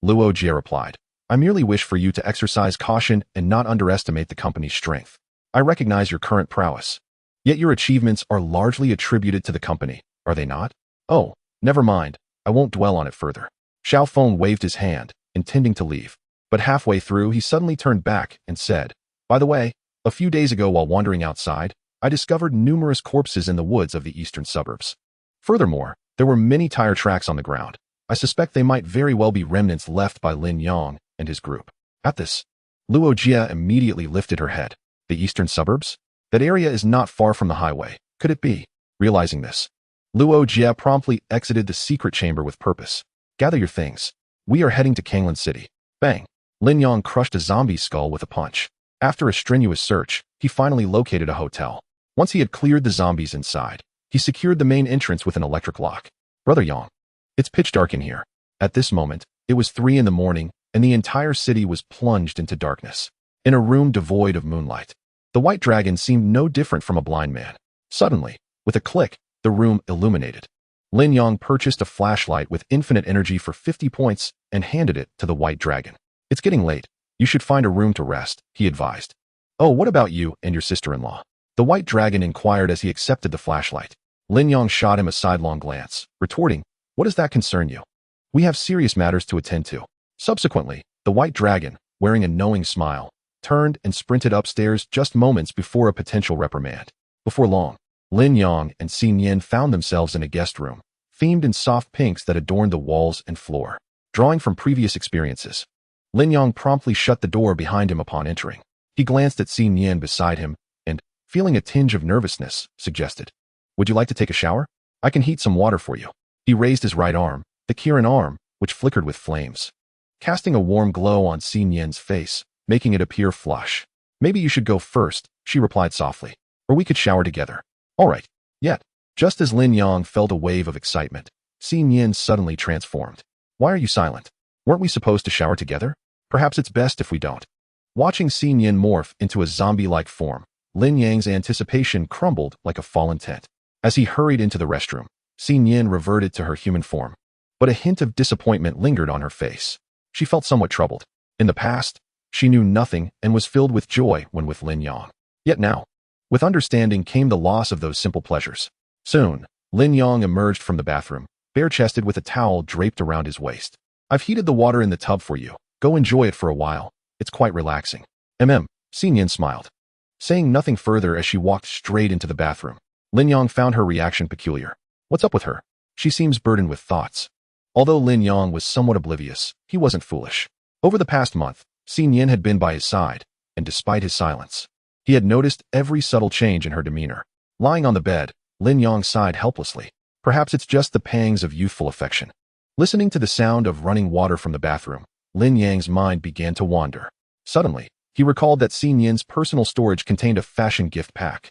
Luo Jie replied, I merely wish for you to exercise caution and not underestimate the company's strength. I recognize your current prowess. Yet your achievements are largely attributed to the company, are they not? Oh, never mind, I won't dwell on it further. Xiao Feng waved his hand, intending to leave. But halfway through, he suddenly turned back and said, By the way, a few days ago while wandering outside, I discovered numerous corpses in the woods of the eastern suburbs. Furthermore, there were many tire tracks on the ground. I suspect they might very well be remnants left by Lin Yang and his group. At this, Luo Jie immediately lifted her head. The eastern suburbs? That area is not far from the highway. Could it be? Realizing this, Luo Jie promptly exited the secret chamber with purpose. Gather your things. We are heading to Kanglan City. Bang! Lin Yang crushed a zombie's skull with a punch. After a strenuous search, he finally located a hotel. Once he had cleared the zombies inside, he secured the main entrance with an electric lock. Brother Yang, it's pitch dark in here. At this moment, it was 3 in the morning, and the entire city was plunged into darkness. In a room devoid of moonlight, the white dragon seemed no different from a blind man. Suddenly, with a click, the room illuminated. Lin Yang purchased a flashlight with infinite energy for 50 points and handed it to the white dragon. It's getting late. You should find a room to rest, he advised. Oh, what about you and your sister-in-law? The white dragon inquired as he accepted the flashlight. Lin Yang shot him a sidelong glance, retorting, What does that concern you? We have serious matters to attend to. Subsequently, the white dragon, wearing a knowing smile, turned and sprinted upstairs just moments before a potential reprimand. Before long, Lin Yang and Xin Yin found themselves in a guest room, themed in soft pinks that adorned the walls and floor. Drawing from previous experiences, Lin Yang promptly shut the door behind him upon entering. He glanced at Xin Yin beside him and, feeling a tinge of nervousness, suggested, Would you like to take a shower? I can heat some water for you. He raised his right arm, the Kirin arm, which flickered with flames, casting a warm glow on Xin Yin's face, making it appear flush. Maybe you should go first, she replied softly, or we could shower together. All right. Yet, just as Lin Yang felt a wave of excitement, Xin Yin suddenly transformed. Why are you silent? Weren't we supposed to shower together? Perhaps it's best if we don't. Watching Xin Yin morph into a zombie-like form, Lin Yang's anticipation crumbled like a fallen tent. As he hurried into the restroom, Xin Yin reverted to her human form, but a hint of disappointment lingered on her face. She felt somewhat troubled. In the past, she knew nothing and was filled with joy when with Lin Yang. Yet now, with understanding came the loss of those simple pleasures. Soon, Lin Yang emerged from the bathroom, bare-chested with a towel draped around his waist. I've heated the water in the tub for you. Go enjoy it for a while. It's quite relaxing. Xin Yin smiled. Saying nothing further as she walked straight into the bathroom, Lin Yang found her reaction peculiar. What's up with her? She seems burdened with thoughts. Although Lin Yang was somewhat oblivious, he wasn't foolish. Over the past month, Xin Yin had been by his side, and despite his silence, he had noticed every subtle change in her demeanor. Lying on the bed, Lin Yang sighed helplessly. Perhaps it's just the pangs of youthful affection. Listening to the sound of running water from the bathroom, Lin Yang's mind began to wander. Suddenly, he recalled that Xin Yin's personal storage contained a fashion gift pack.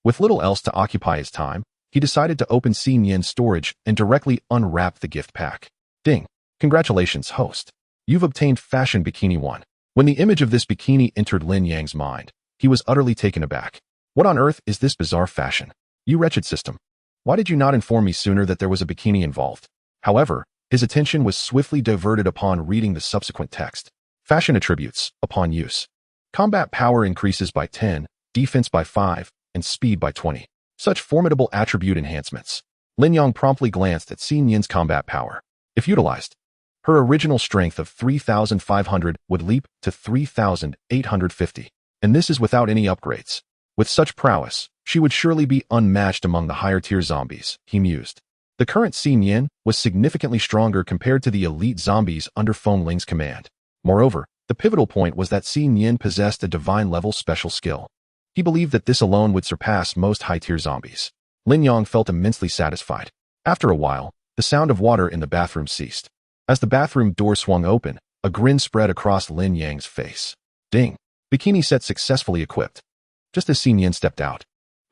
With little else to occupy his time, he decided to open Xin Yin's storage and directly unwrap the gift pack. Ding! Congratulations, host. You've obtained Fashion Bikini 1. When the image of this bikini entered Lin Yang's mind, he was utterly taken aback. What on earth is this bizarre fashion? You wretched system. Why did you not inform me sooner that there was a bikini involved? However, his attention was swiftly diverted upon reading the subsequent text. Fashion attributes, upon use. Combat power increases by 10, defense by 5, and speed by 20. Such formidable attribute enhancements. Lin Yang promptly glanced at Xin Yin's combat power. If utilized, her original strength of 3,500 would leap to 3,850. And this is without any upgrades. With such prowess, she would surely be unmatched among the higher-tier zombies, he mused. The current Xin Yin was significantly stronger compared to the elite zombies under Feng Ling's command. Moreover, the pivotal point was that Xin Yin possessed a divine-level special skill. He believed that this alone would surpass most high-tier zombies. Lin Yang felt immensely satisfied. After a while, the sound of water in the bathroom ceased. As the bathroom door swung open, a grin spread across Lin Yang's face. Ding! Bikini set successfully equipped. Just as Xin Yin stepped out,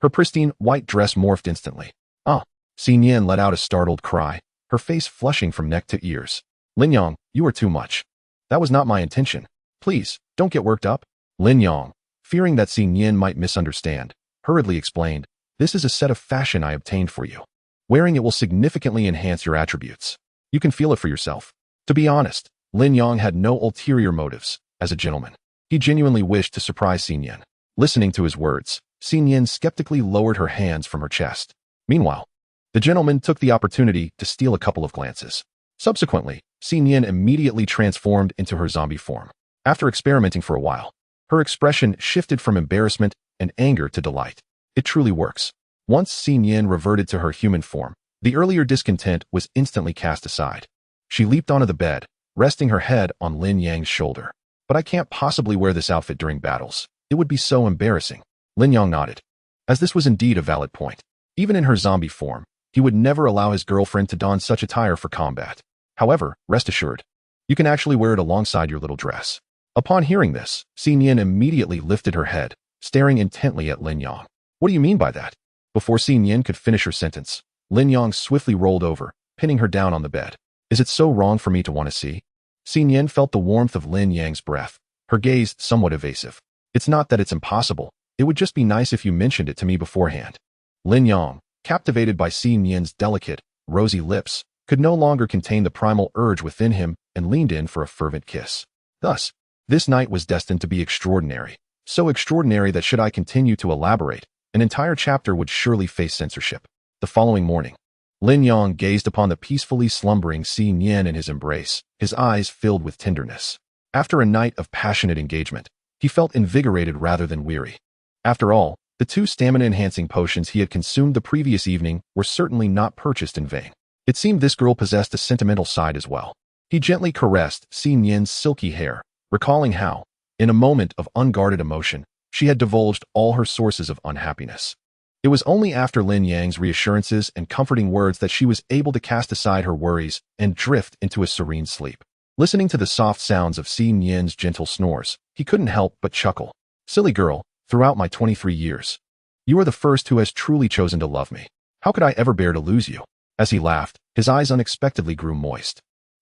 Her pristine white dress morphed instantly. Ah! Xin Yan let out a startled cry, her face flushing from neck to ears. Lin Yang, you are too much. That was not my intention. Please, don't get worked up. Lin Yang, fearing that Xin Yan might misunderstand, hurriedly explained, this is a set of fashion I obtained for you. Wearing it will significantly enhance your attributes. You can feel it for yourself. To be honest, Lin Yang had no ulterior motives. As a gentleman, he genuinely wished to surprise Xin Yan. Listening to his words, Xin Yan skeptically lowered her hands from her chest. Meanwhile, the gentleman took the opportunity to steal a couple of glances. Subsequently, Xin Yan immediately transformed into her zombie form. After experimenting for a while, her expression shifted from embarrassment and anger to delight. It truly works. Once Xin Yan reverted to her human form, the earlier discontent was instantly cast aside. She leaped onto the bed, resting her head on Lin Yang's shoulder. But I can't possibly wear this outfit during battles. It would be so embarrassing. Lin Yang nodded, as this was indeed a valid point. Even in her zombie form, he would never allow his girlfriend to don such attire for combat. However, rest assured, you can actually wear it alongside your little dress. Upon hearing this, Xin Yan immediately lifted her head, staring intently at Lin Yang. What do you mean by that? Before Xin Yan could finish her sentence, Lin Yang swiftly rolled over, pinning her down on the bed. Is it so wrong for me to want to see? Xin Yan felt the warmth of Lin Yang's breath, her gaze somewhat evasive. It's not that it's impossible. It would just be nice if you mentioned it to me beforehand. Lin Yang, captivated by Xin Yan's delicate, rosy lips, could no longer contain the primal urge within him and leaned in for a fervent kiss. Thus, this night was destined to be extraordinary. So extraordinary that should I continue to elaborate, an entire chapter would surely face censorship. The following morning, Lin Yang gazed upon the peacefully slumbering Xin Yan in his embrace, his eyes filled with tenderness. After a night of passionate engagement, he felt invigorated rather than weary. After all, the 2 stamina-enhancing potions he had consumed the previous evening were certainly not purchased in vain. It seemed this girl possessed a sentimental side as well. He gently caressed Xin Yan's silky hair, recalling how, in a moment of unguarded emotion, she had divulged all her sources of unhappiness. It was only after Lin Yang's reassurances and comforting words that she was able to cast aside her worries and drift into a serene sleep. Listening to the soft sounds of Xin Yan's gentle snores, he couldn't help but chuckle. Silly girl, throughout my 23 years, you are the first who has truly chosen to love me. How could I ever bear to lose you? As he laughed, his eyes unexpectedly grew moist.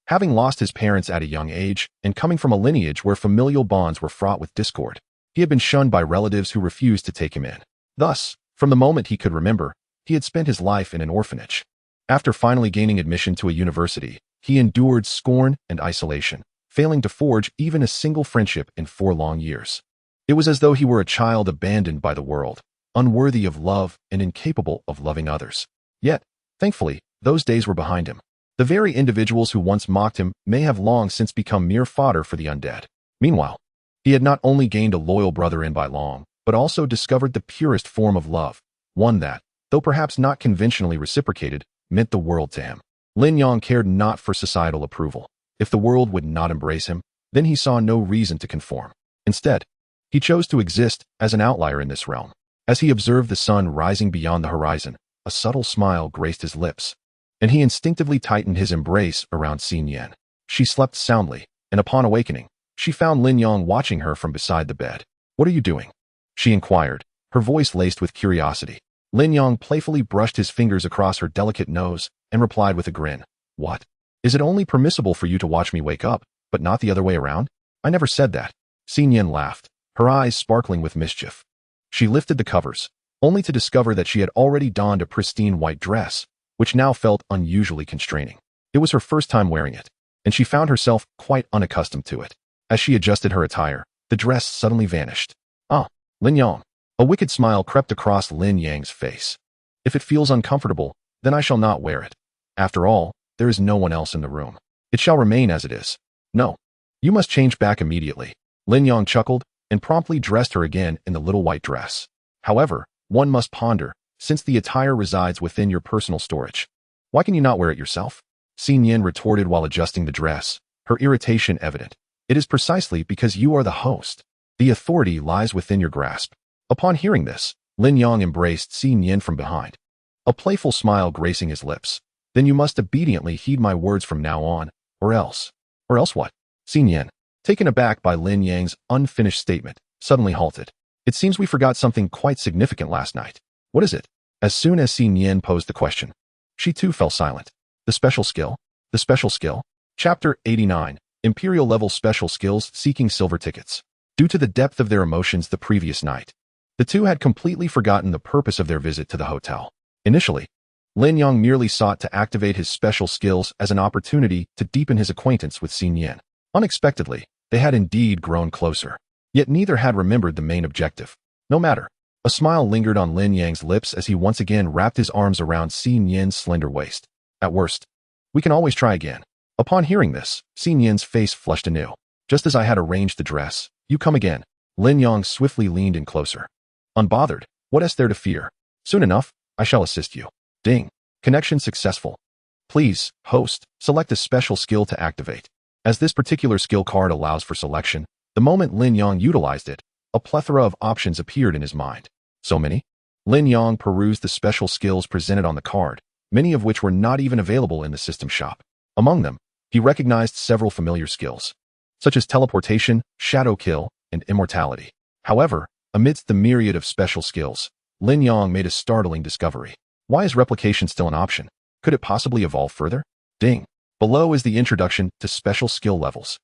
Having lost his parents at a young age, and coming from a lineage where familial bonds were fraught with discord, he had been shunned by relatives who refused to take him in. Thus, from the moment he could remember, he had spent his life in an orphanage. After finally gaining admission to a university, he endured scorn and isolation, failing to forge even a single friendship in 4 long years. It was as though he were a child abandoned by the world, unworthy of love and incapable of loving others. Yet, thankfully, those days were behind him. The very individuals who once mocked him may have long since become mere fodder for the undead. Meanwhile, he had not only gained a loyal brother in by long, but also discovered the purest form of love, one that, though perhaps not conventionally reciprocated, meant the world to him. Lin Yang cared not for societal approval. If the world would not embrace him, then he saw no reason to conform. Instead, he chose to exist as an outlier in this realm. As he observed the sun rising beyond the horizon, a subtle smile graced his lips, and he instinctively tightened his embrace around Xin Yan. She slept soundly, and upon awakening, she found Lin Yang watching her from beside the bed. What are you doing? She inquired, her voice laced with curiosity. Lin Yang playfully brushed his fingers across her delicate nose and replied with a grin. What? Is it only permissible for you to watch me wake up, but not the other way around? I never said that. Xin Yan laughed, her eyes sparkling with mischief. She lifted the covers, only to discover that she had already donned a pristine white dress, which now felt unusually constraining. It was her first time wearing it, and she found herself quite unaccustomed to it. As she adjusted her attire, the dress suddenly vanished. Ah, Lin Yang. A wicked smile crept across Lin Yang's face. If it feels uncomfortable, then I shall not wear it. After all, there is no one else in the room. It shall remain as it is. No. You must change back immediately. Lin Yang chuckled and promptly dressed her again in the little white dress. However, one must ponder, since the attire resides within your personal storage. Why can you not wear it yourself? Xin Yan retorted while adjusting the dress, her irritation evident. It is precisely because you are the host. The authority lies within your grasp. Upon hearing this, Lin Yang embraced Xin Yan from behind, a playful smile gracing his lips. Then you must obediently heed my words from now on, or else. Or else what? Xin Yan, taken aback by Lin Yang's unfinished statement, suddenly halted. It seems we forgot something quite significant last night. What is it? As soon as Xin Yan posed the question, she too fell silent. The special skill? The special skill? Chapter 89. Imperial level special skills seeking silver tickets. Due to the depth of their emotions the previous night, the two had completely forgotten the purpose of their visit to the hotel. Initially, Lin Yong merely sought to activate his special skills as an opportunity to deepen his acquaintance with Xin Yan. Unexpectedly, they had indeed grown closer. Yet neither had remembered the main objective. No matter. A smile lingered on Lin Yang's lips as he once again wrapped his arms around Xin Yan's slender waist. At worst, we can always try again. Upon hearing this, Xin Yan's face flushed anew. Just as I had arranged the dress, you come again. Lin Yong swiftly leaned in closer. Unbothered, what is there to fear? Soon enough, I shall assist you. Ding. Connection successful. Please, host, select a special skill to activate. As this particular skill card allows for selection, the moment Lin Yong utilized it, a plethora of options appeared in his mind. So many? Lin Yong perused the special skills presented on the card, many of which were not even available in the system shop. Among them, he recognized several familiar skills, such as teleportation, shadow kill, and immortality. However, amidst the myriad of special skills, Lin Yong made a startling discovery. Why is replication still an option? Could it possibly evolve further? Ding. Below is the introduction to special skill levels.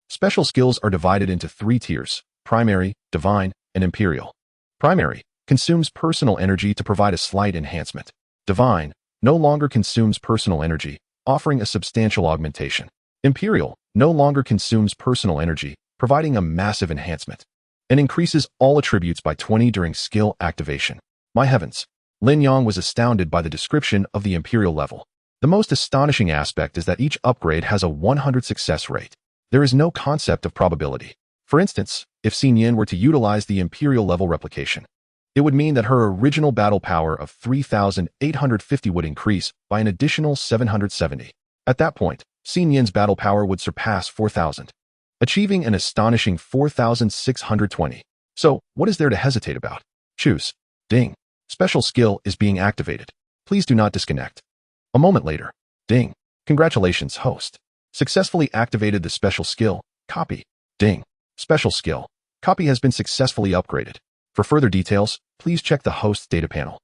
Special skills are divided into 3 tiers: primary, divine, and imperial. Primary consumes personal energy to provide a slight enhancement. Divine no longer consumes personal energy, offering a substantial augmentation. Imperial no longer consumes personal energy, providing a massive enhancement, and increases all attributes by 20 during skill activation. My heavens! Lin Yong was astounded by the description of the imperial level. The most astonishing aspect is that each upgrade has a 100 success rate. There is no concept of probability. For instance, if Xin Yan were to utilize the imperial level replication, it would mean that her original battle power of 3,850 would increase by an additional 770. At that point, Xin Yan's battle power would surpass 4,000, achieving an astonishing 4,620. So, what is there to hesitate about? Choose. Ding. Special skill is being activated. Please do not disconnect. A moment later. Ding. Congratulations, host. Successfully activated the special skill. Copy. Ding. Special skill. Copy has been successfully upgraded. For further details, please check the host's data panel.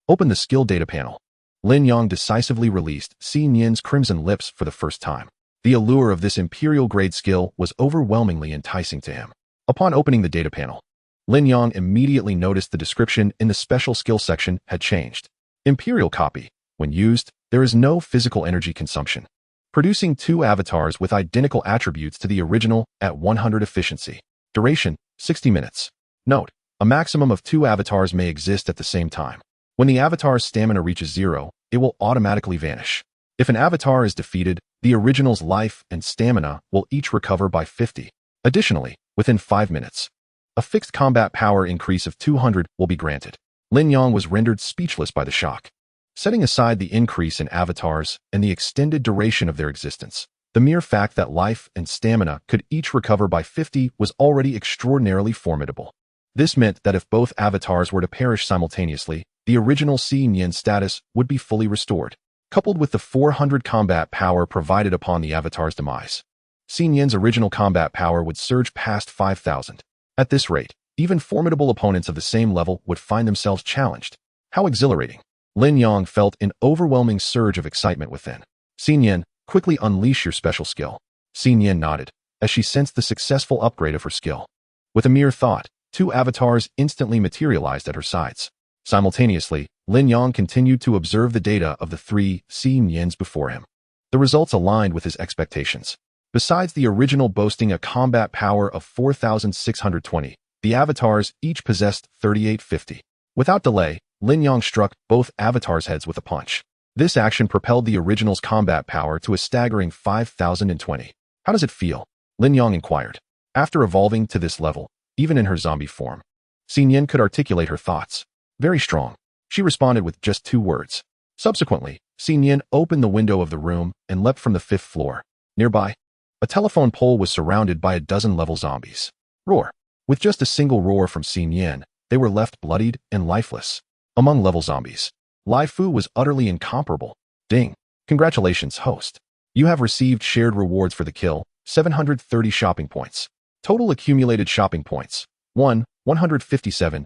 Open the skill data panel. Lin Yong decisively released Xin Yan's crimson lips for the first time. The allure of this imperial-grade skill was overwhelmingly enticing to him. Upon opening the data panel, Lin Yong immediately noticed the description in the special skill section had changed. Imperial copy. When used, there is no physical energy consumption, producing 2 avatars with identical attributes to the original at 100 efficiency. Duration, 60 minutes. Note, a maximum of 2 avatars may exist at the same time. When the avatar's stamina reaches 0, it will automatically vanish. If an avatar is defeated, the original's life and stamina will each recover by 50. Additionally, within 5 minutes, a fixed combat power increase of 200 will be granted. Lin Yong was rendered speechless by the shock. Setting aside the increase in avatars and the extended duration of their existence, the mere fact that life and stamina could each recover by 50 was already extraordinarily formidable. This meant that if both avatars were to perish simultaneously, the original Xin Yan status would be fully restored. Coupled with the 400 combat power provided upon the avatar's demise, Xin Yan's original combat power would surge past 5,000. At this rate, even formidable opponents of the same level would find themselves challenged. How exhilarating! Lin Yong felt an overwhelming surge of excitement within. Xin Yan, quickly unleash your special skill. Xin Yan nodded, as she sensed the successful upgrade of her skill. With a mere thought, 2 avatars instantly materialized at her sides. Simultaneously, Lin Yong continued to observe the data of the 3 Xin Yans before him. The results aligned with his expectations. Besides the original boasting a combat power of 4,620, the avatars each possessed 3850. Without delay, Lin Yong struck both avatars' heads with a punch. This action propelled the original's combat power to a staggering 5,020. How does it feel? Lin Yong inquired. After evolving to this level, even in her zombie form, Xin Yan could articulate her thoughts. Very strong. She responded with just 2 words. Subsequently, Xin Yan opened the window of the room and leapt from the 5th floor. Nearby, a telephone pole was surrounded by a dozen level zombies. Roar. With just a single roar from Xin Yan, they were left bloodied and lifeless. Among level zombies, Lai Fu was utterly incomparable. Ding. Congratulations, host. You have received shared rewards for the kill, 730 shopping points. Total accumulated shopping points, 1,157,000.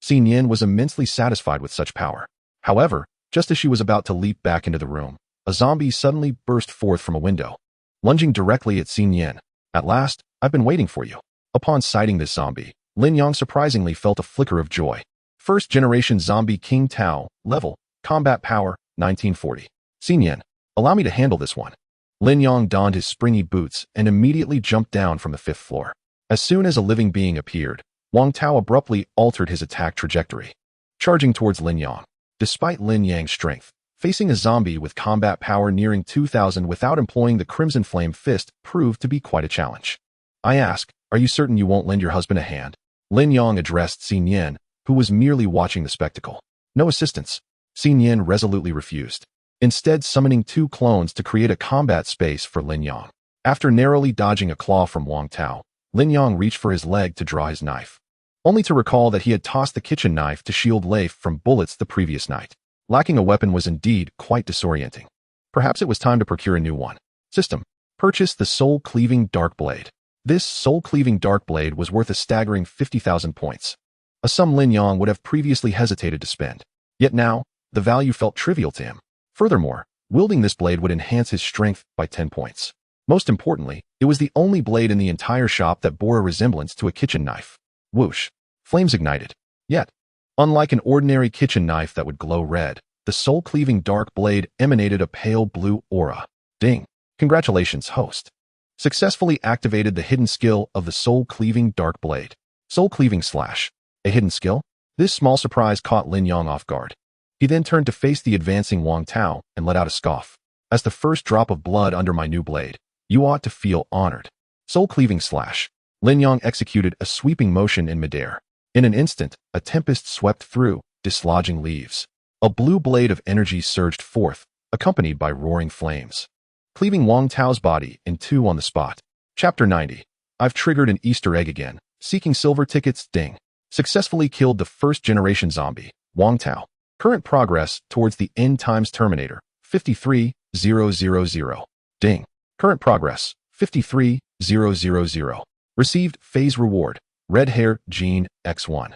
Xin Yin was immensely satisfied with such power. However, just as she was about to leap back into the room, a zombie suddenly burst forth from a window, lunging directly at Xin Yin. At last, I've been waiting for you. Upon sighting this zombie, Lin Yang surprisingly felt a flicker of joy. First generation zombie King Tao, level, combat power, 1940. Xin Yin, allow me to handle this one. Lin Yang donned his springy boots and immediately jumped down from the 5th floor. As soon as a living being appeared, Wang Tao abruptly altered his attack trajectory, charging towards Lin Yang. Despite Lin Yang's strength, facing a zombie with combat power nearing 2,000 without employing the Crimson Flame Fist proved to be quite a challenge. I ask, are you certain you won't lend your husband a hand? Lin Yang addressed Xin Yin, who was merely watching the spectacle. No assistance. Xin Yin resolutely refused, instead summoning 2 clones to create a combat space for Lin Yang. After narrowly dodging a claw from Wang Tao, Lin Yang reached for his leg to draw his knife, only to recall that he had tossed the kitchen knife to shield Leif from bullets the previous night. Lacking a weapon was indeed quite disorienting. Perhaps it was time to procure a new one. System. Purchase the Soul-Cleaving Dark Blade. This Soul-Cleaving Dark Blade was worth a staggering 50,000 points, a sum Lin Yang would have previously hesitated to spend. Yet now, the value felt trivial to him. Furthermore, wielding this blade would enhance his strength by 10 points. Most importantly, it was the only blade in the entire shop that bore a resemblance to a kitchen knife. Whoosh. Flames ignited. Yet, unlike an ordinary kitchen knife that would glow red, the soul-cleaving dark blade emanated a pale blue aura. Ding. Congratulations, host. Successfully activated the hidden skill of the soul-cleaving dark blade. Soul-cleaving slash. A hidden skill? This small surprise caught Lin Yang off guard. He then turned to face the advancing Wang Tao and let out a scoff. As the first drop of blood under my new blade, you ought to feel honored. Soul-cleaving slash. Lin Yang executed a sweeping motion in midair. In an instant, a tempest swept through, dislodging leaves. A blue blade of energy surged forth, accompanied by roaring flames, cleaving Wang Tao's body in 2 on the spot. Chapter 90. I've triggered an Easter egg again. Seeking silver tickets, ding. Successfully killed the first-generation zombie, Wang Tao. Current progress towards the End Times Terminator, 53,000. Ding. Current progress, 53,000. Received phase reward, red hair gene X1.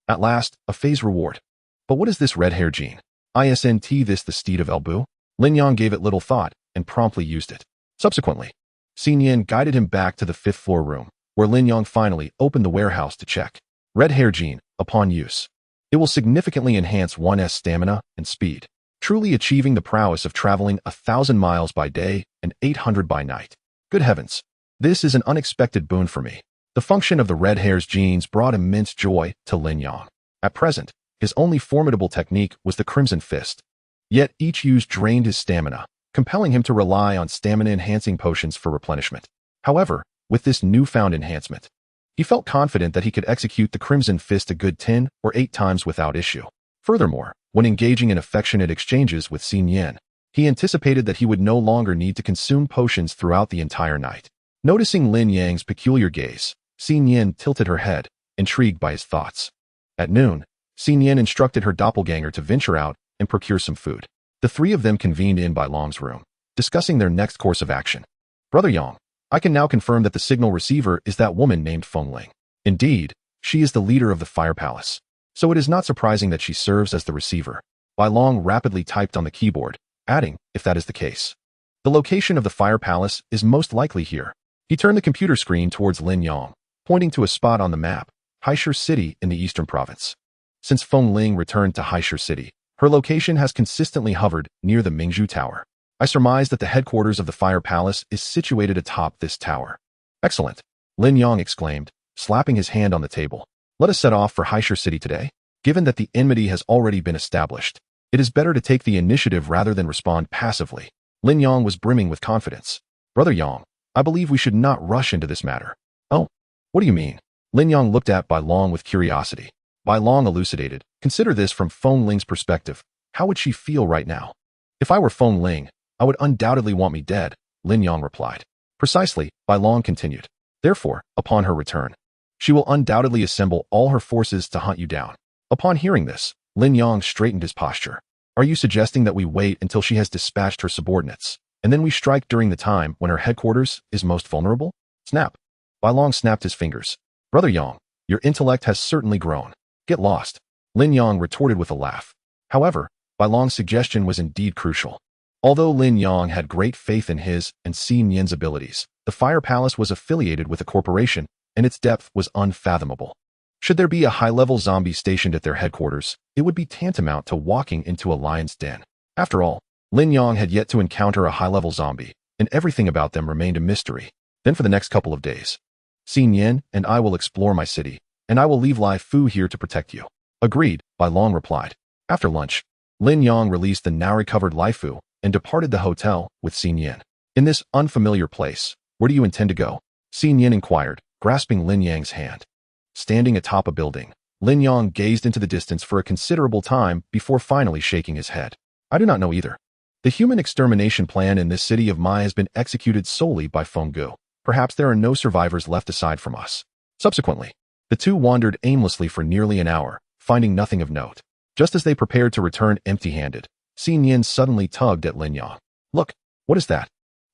At last, a phase reward. But what is this red hair gene? Isn't this the steed of Elbu? Lin Yang gave it little thought and promptly used it. Subsequently, Xin Yin guided him back to the 5th floor room, where Lin Yang finally opened the warehouse to check. Red hair gene, upon use. It will significantly enhance one's stamina and speed, truly achieving the prowess of traveling 1,000 miles by day and 800 by night. Good heavens. This is an unexpected boon for me. The function of the red hair's genes brought immense joy to Lin Yang. At present, his only formidable technique was the Crimson Fist. Yet each use drained his stamina, compelling him to rely on stamina-enhancing potions for replenishment. However, with this newfound enhancement, he felt confident that he could execute the Crimson Fist a good 10 or 8 times without issue. Furthermore, when engaging in affectionate exchanges with Xin Yin, he anticipated that he would no longer need to consume potions throughout the entire night. Noticing Lin Yang's peculiar gaze, Xin Yin tilted her head, intrigued by his thoughts. At noon, Xin Yin instructed her doppelganger to venture out and procure some food. The 3 of them convened in Bai Long's room, discussing their next course of action. Brother Yang, I can now confirm that the signal receiver is that woman named Feng Ling. Indeed, she is the leader of the Fire Palace, so it is not surprising that she serves as the receiver. Bai Long rapidly typed on the keyboard, adding, if that is the case. The location of the Fire Palace is most likely here. He turned the computer screen towards Lin Yang, pointing to a spot on the map, Haishur City in the Eastern Province. Since Feng Ling returned to Haishur City, her location has consistently hovered near the Mingzhu Tower. I surmise that the headquarters of the Fire Palace is situated atop this tower. Excellent, Lin Yang exclaimed, slapping his hand on the table. Let us set off for Haishur City today. Given that the enmity has already been established, it is better to take the initiative rather than respond passively. Lin Yang was brimming with confidence. Brother Yang, I believe we should not rush into this matter. Oh, what do you mean? Lin Yang looked at Bai Long with curiosity. Bai Long elucidated, consider this from Feng Ling's perspective. How would she feel right now? If I were Feng Ling, I would undoubtedly want me dead, Lin Yang replied. Precisely, Bai Long continued. Therefore, upon her return, she will undoubtedly assemble all her forces to hunt you down. Upon hearing this, Lin Yang straightened his posture. Are you suggesting that we wait until she has dispatched her subordinates, and then we strike during the time when her headquarters is most vulnerable? Snap. Bai Long snapped his fingers. Brother Yang, your intellect has certainly grown. Get lost. Lin Yong retorted with a laugh. However, Bai Long's suggestion was indeed crucial. Although Lin Yong had great faith in his and Xin Yin's abilities, the Fire Palace was affiliated with a corporation, and its depth was unfathomable. Should there be a high-level zombie stationed at their headquarters, it would be tantamount to walking into a lion's den. After all, Lin Yong had yet to encounter a high-level zombie, and everything about them remained a mystery. Then for the next couple of days, Xin Yin and I will explore my city, and I will leave Lai Fu here to protect you. Agreed, Bai Long replied. After lunch, Lin Yong released the now-recovered Lai Fu and departed the hotel with Xin Yin. In this unfamiliar place, where do you intend to go? Xin Yin inquired, grasping Lin Yang's hand. Standing atop a building, Lin Yong gazed into the distance for a considerable time before finally shaking his head. I do not know either. The human extermination plan in this city of Mai has been executed solely by Feng Gu. Perhaps there are no survivors left aside from us. Subsequently, the two wandered aimlessly for nearly an hour, finding nothing of note. Just as they prepared to return empty-handed, Xin Yin suddenly tugged at Lin Yong. Look, what is that?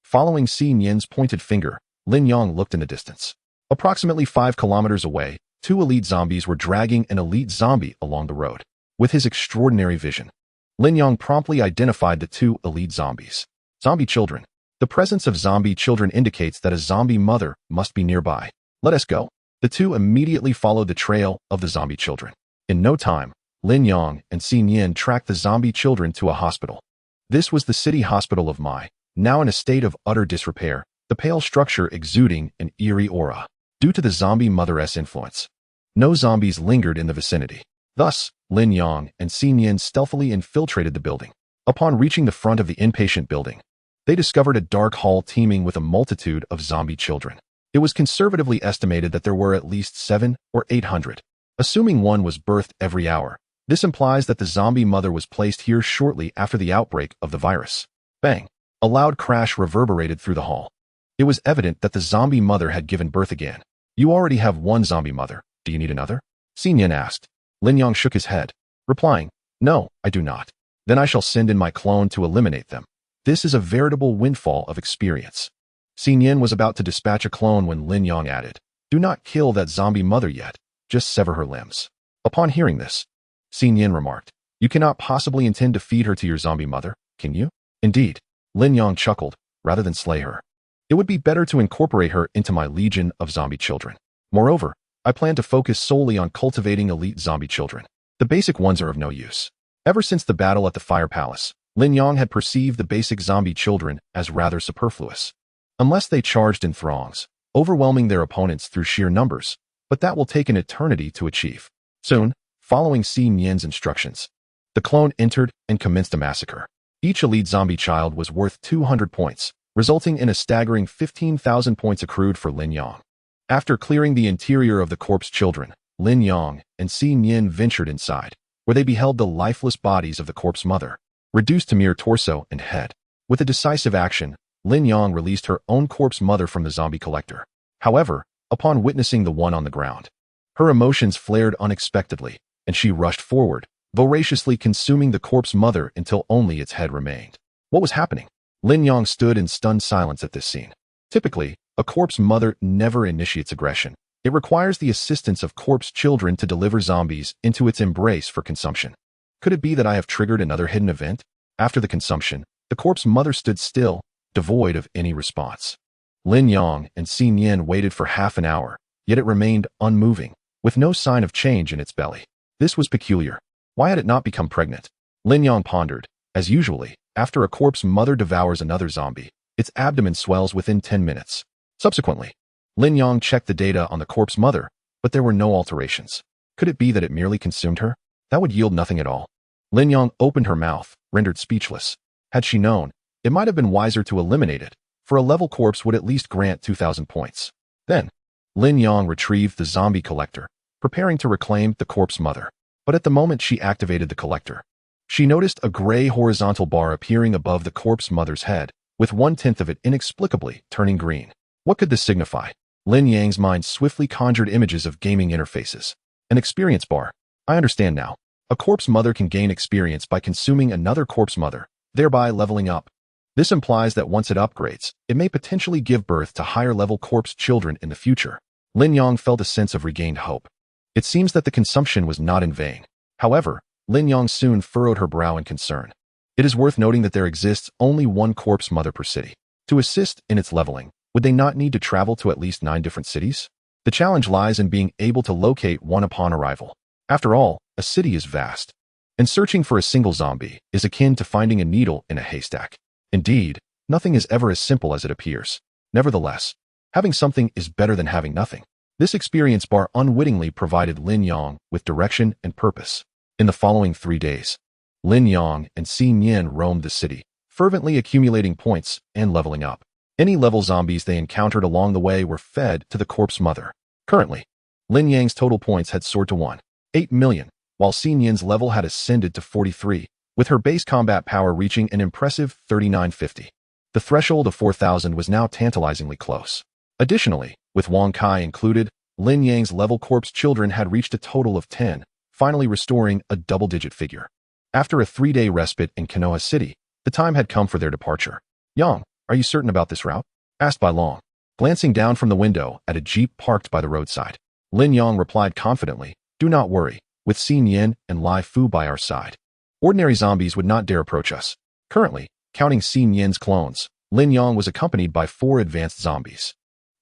Following Xin Yin's pointed finger, Lin Yong looked in the distance. Approximately 5 kilometers away, 2 elite zombies were dragging an elite zombie along the road. With his extraordinary vision, Lin Yong promptly identified the 2 elite zombies. Zombie children. The presence of zombie children indicates that a zombie mother must be nearby. Let us go. The 2 immediately followed the trail of the zombie children. In no time, Lin Yong and Xin Yin tracked the zombie children to a hospital. This was the city hospital of Mai, now in a state of utter disrepair, the pale structure exuding an eerie aura. Due to the zombie mother's influence, no zombies lingered in the vicinity. Thus, Lin Yong and Xin Yin stealthily infiltrated the building. Upon reaching the front of the inpatient building, they discovered a dark hall teeming with a multitude of zombie children. It was conservatively estimated that there were at least 700 or 800. Assuming one was birthed every hour, this implies that the zombie mother was placed here shortly after the outbreak of the virus. Bang! A loud crash reverberated through the hall. It was evident that the zombie mother had given birth again. You already have one zombie mother. Do you need another? Xin Yin asked. Lin Yong shook his head, replying, No, I do not. Then I shall send in my clone to eliminate them. This is a veritable windfall of experience. Xin Yin was about to dispatch a clone when Lin Yong added, Do not kill that zombie mother yet, just sever her limbs. Upon hearing this, Xin Yin remarked, You cannot possibly intend to feed her to your zombie mother, can you? Indeed, Lin Yong chuckled, rather than slay her. It would be better to incorporate her into my legion of zombie children. Moreover, I plan to focus solely on cultivating elite zombie children. The basic ones are of no use. Ever since the battle at the Fire Palace, Lin Yong had perceived the basic zombie children as rather superfluous. Unless they charged in throngs, overwhelming their opponents through sheer numbers, but that will take an eternity to achieve. Soon, following Xin Yin's instructions, the clone entered and commenced a massacre. Each elite zombie child was worth 200 points, resulting in a staggering 15,000 points accrued for Lin Yong. After clearing the interior of the corpse children, Lin Yong and Xin Yin ventured inside, where they beheld the lifeless bodies of the corpse mother, reduced to mere torso and head. With a decisive action, Lin Yong released her own corpse mother from the zombie collector. However, upon witnessing the one on the ground, her emotions flared unexpectedly, and she rushed forward, voraciously consuming the corpse mother until only its head remained. What was happening? Lin Yong stood in stunned silence at this scene. Typically, a corpse mother never initiates aggression. It requires the assistance of corpse children to deliver zombies into its embrace for consumption. Could it be that I have triggered another hidden event? After the consumption, the corpse mother stood still, devoid of any response. Lin Yong and Xin Yin waited for half an hour, yet it remained unmoving, with no sign of change in its belly. This was peculiar. Why had it not become pregnant? Lin Yong pondered. As usually, after a corpse mother devours another zombie, its abdomen swells within 10 minutes. Subsequently, Lin Yong checked the data on the corpse mother, but there were no alterations. Could it be that it merely consumed her? That would yield nothing at all. Lin Yong opened her mouth, rendered speechless. Had she known, it might have been wiser to eliminate it, for a level corpse would at least grant 2,000 points. Then, Lin Yong retrieved the zombie collector, preparing to reclaim the corpse mother. But at the moment she activated the collector, she noticed a gray horizontal bar appearing above the corpse mother's head, with 1/10 of it inexplicably turning green. What could this signify? Lin Yang's mind swiftly conjured images of gaming interfaces. An experience bar. I understand now. A corpse mother can gain experience by consuming another corpse mother, thereby leveling up. This implies that once it upgrades, it may potentially give birth to higher-level corpse children in the future. Lin Yong felt a sense of regained hope. It seems that the consumption was not in vain. However, Lin Yang soon furrowed her brow in concern. It is worth noting that there exists only one corpse mother per city. To assist in its leveling, would they not need to travel to at least 9 different cities? The challenge lies in being able to locate one upon arrival. After all, a city is vast, and searching for a single zombie is akin to finding a needle in a haystack. Indeed, nothing is ever as simple as it appears. Nevertheless, having something is better than having nothing. This experience bar unwittingly provided Lin Yang with direction and purpose. In the following 3 days, Lin Yang and Xi Nian roamed the city, fervently accumulating points and leveling up. Any level zombies they encountered along the way were fed to the corpse mother. Currently, Lin Yang's total points had soared to 1.8 million, while Xi Nian's level had ascended to 43, with her base combat power reaching an impressive 3950. The threshold of 4,000 was now tantalizingly close. Additionally, with Wang Kai included, Lin Yang's level corpse children had reached a total of 10, finally restoring a double-digit figure. After a 3-day respite in Konoha City, the time had come for their departure. Yang, are you certain about this route? Asked Bai Long, glancing down from the window at a jeep parked by the roadside. Lin Yang replied confidently, do not worry, with Xi Nian and Lai Fu by our side. Ordinary zombies would not dare approach us. Currently, counting Xi Nian's clones, Lin Yang was accompanied by 4 advanced zombies.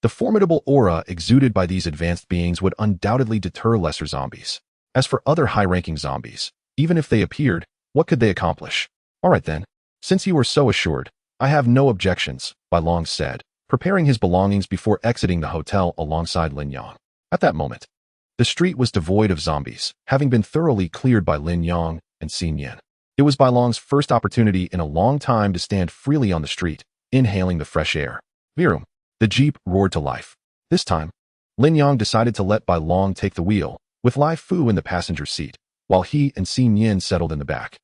The formidable aura exuded by these advanced beings would undoubtedly deter lesser zombies. As for other high-ranking zombies, even if they appeared, what could they accomplish? All right then, since you are so assured, I have no objections, Bai Long said, preparing his belongings before exiting the hotel alongside Lin Yang. At that moment, the street was devoid of zombies, having been thoroughly cleared by Lin Yang and Xi Nian. It was Bai Long's first opportunity in a long time to stand freely on the street, inhaling the fresh air. Vroom! The jeep roared to life. This time, Lin Yang decided to let Bai Long take the wheel, with Lai Fu in the passenger seat, while he and Xi Nian settled in the back.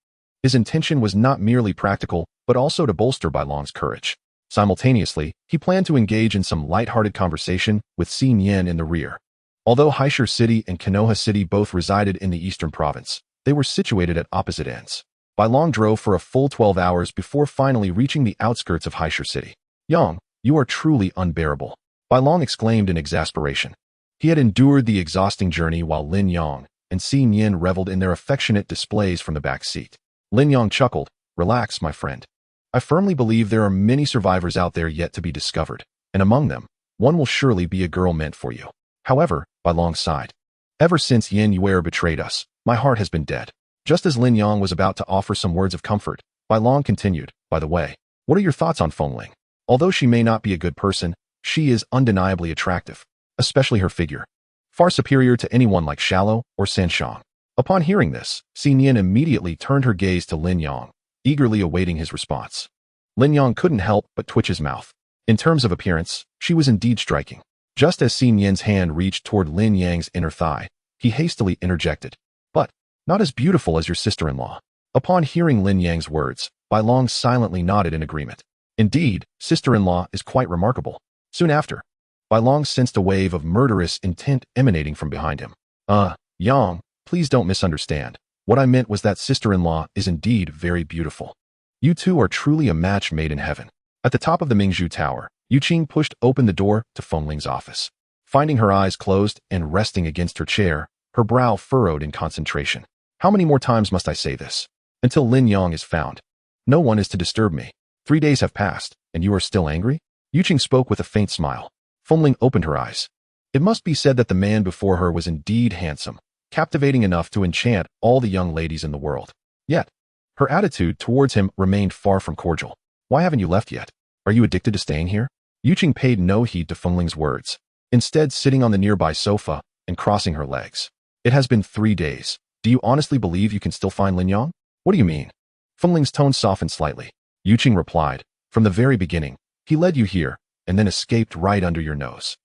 His intention was not merely practical, but also to bolster Bai Long's courage. Simultaneously, he planned to engage in some light-hearted conversation with Xi Nian in the rear. Although Haishur City and Konoha City both resided in the eastern province, they were situated at opposite ends. Bai Long drove for a full 12 hours before finally reaching the outskirts of Haishur City. Yang, you are truly unbearable, Bai Long exclaimed in exasperation. He had endured the exhausting journey while Lin Yang and Xi Nian reveled in their affectionate displays from the back seat. Lin Yang chuckled, relax, my friend. I firmly believe there are many survivors out there yet to be discovered, and among them, one will surely be a girl meant for you. However, Bai Long sighed. Ever since Yin Yuer betrayed us, my heart has been dead. Just as Lin Yang was about to offer some words of comfort, Bai Long continued, by the way, what are your thoughts on Feng Ling? Although she may not be a good person, she is undeniably attractive, especially her figure. Far superior to anyone like Shallow or Sanshang. Upon hearing this, Xi Nian immediately turned her gaze to Lin Yang, eagerly awaiting his response. Lin Yang couldn't help but twitch his mouth. In terms of appearance, she was indeed striking. Just as Xi Nian's hand reached toward Lin Yang's inner thigh, he hastily interjected, but not as beautiful as your sister-in-law. Upon hearing Lin Yang's words, Bai Long silently nodded in agreement. Indeed, sister-in-law is quite remarkable. Soon after, Bai Long sensed a wave of murderous intent emanating from behind him. Yang, please don't misunderstand. What I meant was that sister-in-law is indeed very beautiful. You two are truly a match made in heaven. At the top of the Mingzhu Tower, Yu Qing pushed open the door to Feng Ling's office. Finding her eyes closed and resting against her chair, her brow furrowed in concentration. How many more times must I say this? Until Lin Yang is found. No one is to disturb me. 3 days have passed, and you are still angry? Yu Qing spoke with a faint smile. Feng Ling opened her eyes. It must be said that the man before her was indeed handsome, captivating enough to enchant all the young ladies in the world. Yet, her attitude towards him remained far from cordial. Why haven't you left yet? Are you addicted to staying here? Yu Qing paid no heed to Feng Ling's words, instead sitting on the nearby sofa and crossing her legs. It has been 3 days. Do you honestly believe you can still find Lin Yang? What do you mean? Feng Ling's tone softened slightly. Yu Qing replied, from the very beginning, he led you here and then escaped right under your nose.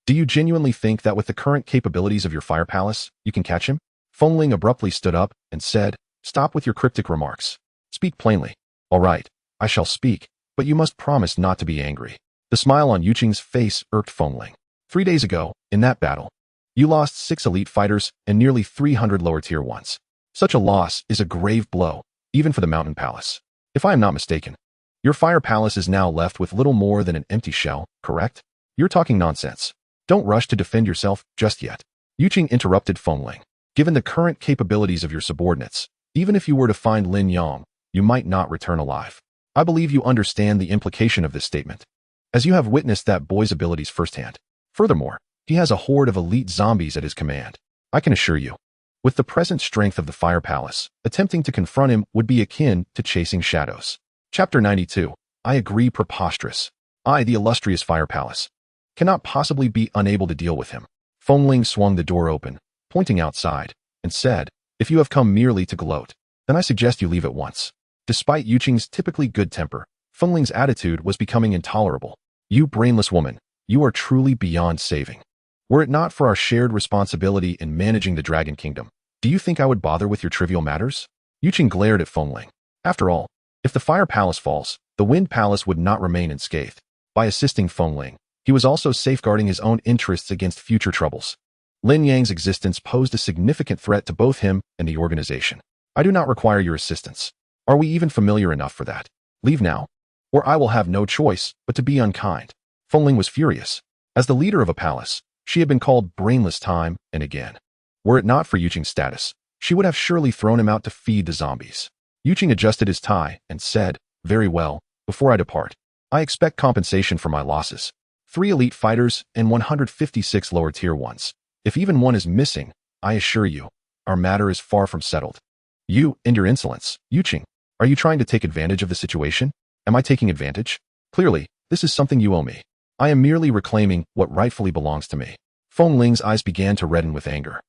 Do you genuinely think that with the current capabilities of your fire palace, you can catch him? Feng Ling abruptly stood up and said, stop with your cryptic remarks. Speak plainly. All right, I shall speak, but you must promise not to be angry. The smile on Yu Qing's face irked Feng Ling. 3 days ago, in that battle, you lost 6 elite fighters and nearly 300 lower tier ones. Such a loss is a grave blow, even for the Mountain Palace. If I am not mistaken, your fire palace is now left with little more than an empty shell, correct? You're talking nonsense. Don't rush to defend yourself just yet. Yu Qing interrupted Feng Ling. Given the current capabilities of your subordinates, even if you were to find Lin Yang, you might not return alive. I believe you understand the implication of this statement, as you have witnessed that boy's abilities firsthand. Furthermore, he has a horde of elite zombies at his command. I can assure you, with the present strength of the Fire Palace, attempting to confront him would be akin to chasing shadows. Chapter 92. I agree, preposterous. I, the illustrious Fire Palace, cannot possibly be unable to deal with him. Feng Ling swung the door open, pointing outside, and said, if you have come merely to gloat, then I suggest you leave at once. Despite Yu Qing's typically good temper, Feng Ling's attitude was becoming intolerable. You brainless woman, you are truly beyond saving. Were it not for our shared responsibility in managing the Dragon Kingdom, do you think I would bother with your trivial matters? Yu Qing glared at Feng Ling. After all, if the Fire Palace falls, the Wind Palace would not remain unscathed. By assisting Feng Ling, he was also safeguarding his own interests against future troubles. Lin Yang's existence posed a significant threat to both him and the organization. I do not require your assistance. Are we even familiar enough for that? Leave now, or I will have no choice but to be unkind. Feng Ling was furious. As the leader of a palace, she had been called brainless time and again. Were it not for Yu Qing's status, she would have surely thrown him out to feed the zombies. Yu Qing adjusted his tie and said, very well, before I depart, I expect compensation for my losses. 3 elite fighters and 156 lower tier ones. If even one is missing, I assure you, our matter is far from settled. You and your insolence, Yu Qing, are you trying to take advantage of the situation? Am I taking advantage? Clearly, this is something you owe me. I am merely reclaiming what rightfully belongs to me. Feng Ling's eyes began to redden with anger.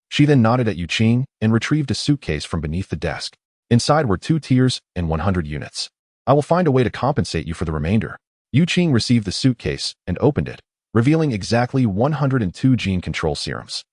She then nodded at Yu Qing and retrieved a suitcase from beneath the desk. Inside were 2 tiers and 100 units. I will find a way to compensate you for the remainder. Yu Qing received the suitcase and opened it, revealing exactly 102 gene control serums.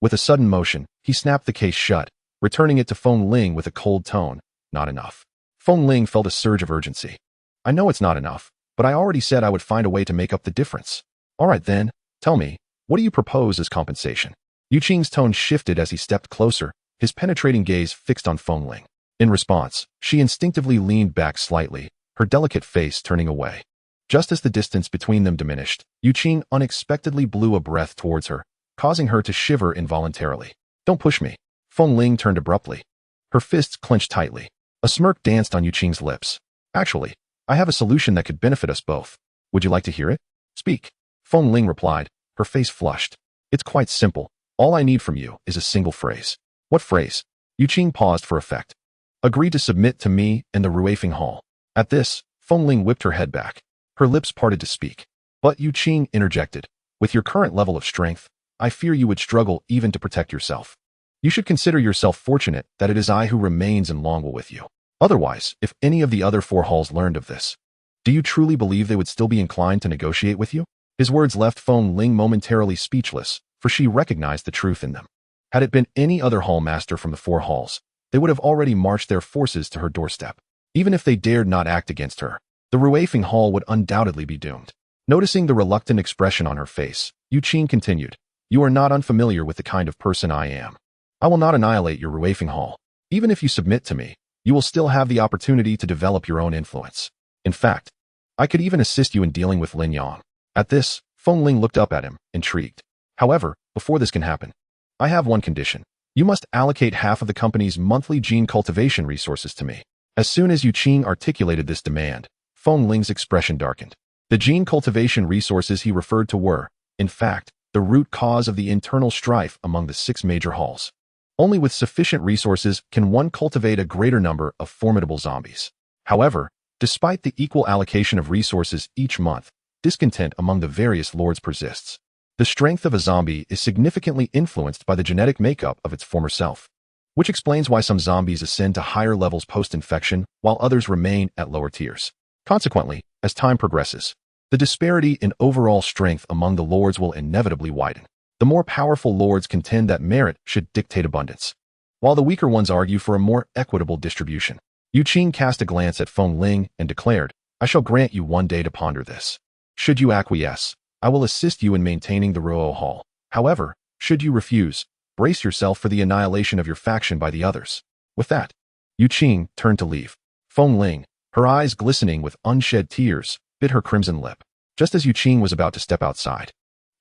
With a sudden motion, he snapped the case shut, returning it to Feng Ling with a cold tone. Not enough. Feng Ling felt a surge of urgency. I know it's not enough, but I already said I would find a way to make up the difference. All right then, tell me, what do you propose as compensation? Yu Qing's tone shifted as he stepped closer, his penetrating gaze fixed on Feng Ling. In response, she instinctively leaned back slightly, her delicate face turning away. Just as the distance between them diminished, Yu Qing unexpectedly blew a breath towards her, causing her to shiver involuntarily. Don't push me. Feng Ling turned abruptly. Her fists clenched tightly. A smirk danced on Yu Qing's lips. Actually, I have a solution that could benefit us both. Would you like to hear it? Speak. Feng Ling replied, her face flushed. It's quite simple. All I need from you is a single phrase. What phrase? Yu Qing paused for effect. Agree to submit to me and the Ruifeng Hall. At this, Feng Ling whipped her head back. Her lips parted to speak. But Yu Qing interjected. With your current level of strength, I fear you would struggle even to protect yourself. You should consider yourself fortunate that it is I who remains in Longwell with you. Otherwise, if any of the other 4 halls learned of this, do you truly believe they would still be inclined to negotiate with you? His words left Feng Ling momentarily speechless, for she recognized the truth in them. Had it been any other hall master from the 4 halls, they would have already marched their forces to her doorstep. Even if they dared not act against her, the Ruifeng Hall would undoubtedly be doomed. Noticing the reluctant expression on her face, Yu Qing continued, you are not unfamiliar with the kind of person I am. I will not annihilate your Ruifeng Hall. Even if you submit to me, you will still have the opportunity to develop your own influence. In fact, I could even assist you in dealing with Lin Yang. At this, Feng Ling looked up at him, intrigued. However, before this can happen, I have one condition. You must allocate half of the company's monthly gene cultivation resources to me. As soon as Yu Qing articulated this demand, Feng Ling's expression darkened. The gene cultivation resources he referred to were, in fact, the root cause of the internal strife among the 6 major halls. Only with sufficient resources can one cultivate a greater number of formidable zombies. However, despite the equal allocation of resources each month, discontent among the various lords persists. The strength of a zombie is significantly influenced by the genetic makeup of its former self, which explains why some zombies ascend to higher levels post-infection while others remain at lower tiers. Consequently, as time progresses, the disparity in overall strength among the lords will inevitably widen. The more powerful lords contend that merit should dictate abundance, while the weaker ones argue for a more equitable distribution. Yu Qing cast a glance at Feng Ling and declared, I shall grant you 1 day to ponder this. Should you acquiesce, I will assist you in maintaining the Ruo Hall. However, should you refuse, brace yourself for the annihilation of your faction by the others. With that, Yu Qing turned to leave. Feng Ling, her eyes glistening with unshed tears, bit her crimson lip. Just as Yu Qing was about to step outside,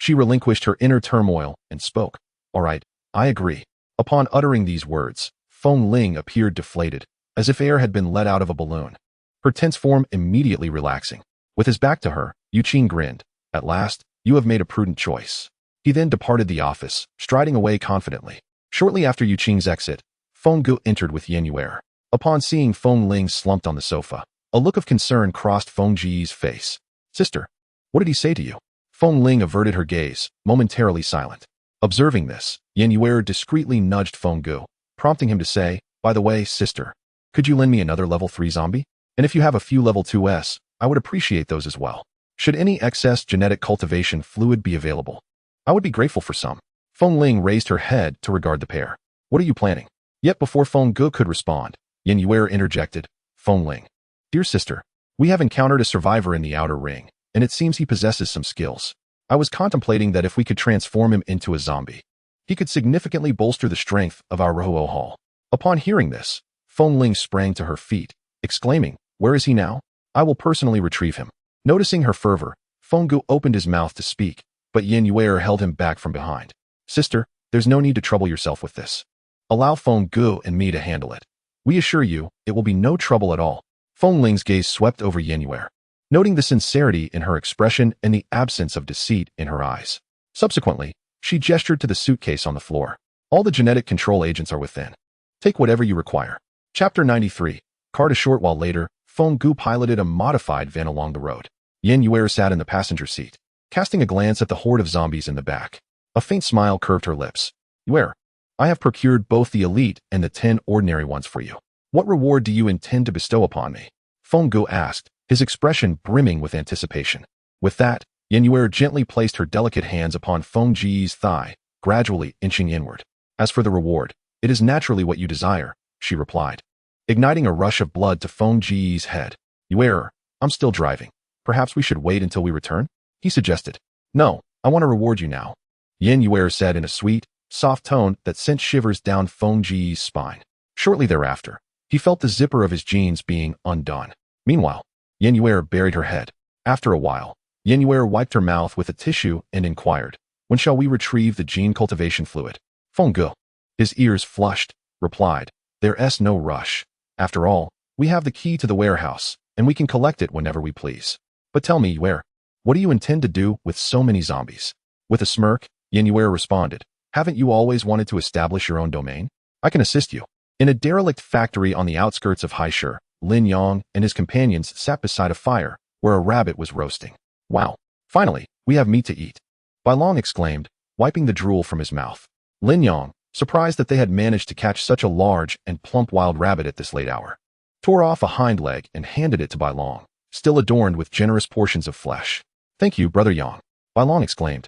she relinquished her inner turmoil and spoke. All right, I agree. Upon uttering these words, Feng Ling appeared deflated, as if air had been let out of a balloon, her tense form immediately relaxing. With his back to her, Yu Qing grinned. At last, you have made a prudent choice. He then departed the office, striding away confidently. Shortly after Yu Qing's exit, Feng Gu entered with Yen Yuer. Upon seeing Feng Ling slumped on the sofa, a look of concern crossed Feng Ji's face. Sister, what did he say to you? Feng Ling averted her gaze, momentarily silent. Observing this, Yen Yuer discreetly nudged Feng Gu, prompting him to say, by the way, sister, could you lend me another level 3 zombie? And if you have a few level 2s, I would appreciate those as well. Should any excess genetic cultivation fluid be available, I would be grateful for some. Feng Ling raised her head to regard the pair. What are you planning? Yet before Feng Gu could respond, Yen Yuer interjected, Feng Ling. Dear sister, we have encountered a survivor in the outer ring, and it seems he possesses some skills. I was contemplating that if we could transform him into a zombie, he could significantly bolster the strength of our Rohuo Hall. Upon hearing this, Feng Ling sprang to her feet, exclaiming, where is he now? I will personally retrieve him. Noticing her fervor, Feng Gu opened his mouth to speak, but Yen Yuer held him back from behind. Sister, there's no need to trouble yourself with this. Allow Feng Gu and me to handle it. We assure you, it will be no trouble at all. Feng Ling's gaze swept over Yen Yuer, noting the sincerity in her expression and the absence of deceit in her eyes. Subsequently, she gestured to the suitcase on the floor. All the genetic control agents are within. Take whatever you require. Chapter 93. A short while later, Feng Gu piloted a modified van along the road. Yen Yuer sat in the passenger seat, casting a glance at the horde of zombies in the back. A faint smile curved her lips. Yuer, I have procured both the elite and the 10 ordinary ones for you. What reward do you intend to bestow upon me? Feng Gu asked, his expression brimming with anticipation. With that, Yen Yuer gently placed her delicate hands upon Feng Ji's thigh, gradually inching inward. As for the reward, it is naturally what you desire, she replied, igniting a rush of blood to Feng Ji's head. Yuer, I'm still driving. Perhaps we should wait until we return? He suggested. No, I want to reward you now, Yen Yuer said in a sweet, soft tone that sent shivers down Feng Ji's spine. Shortly thereafter, he felt the zipper of his jeans being undone. Meanwhile, Yen Yuer buried her head. After a while, Yen Yuer wiped her mouth with a tissue and inquired, when shall we retrieve the gene cultivation fluid? Feng Gu, his ears flushed, replied, there's no rush. After all, we have the key to the warehouse, and we can collect it whenever we please. But tell me, Yuer, what do you intend to do with so many zombies? With a smirk, Yen Yuer responded, haven't you always wanted to establish your own domain? I can assist you. In a derelict factory on the outskirts of Haishur, Lin Yang and his companions sat beside a fire, where a rabbit was roasting. Wow! Finally, we have meat to eat. Bai Long exclaimed, wiping the drool from his mouth. Lin Yang, surprised that they had managed to catch such a large and plump wild rabbit at this late hour, tore off a hind leg and handed it to Bai Long, still adorned with generous portions of flesh. Thank you, Brother Yang, Bai Long exclaimed,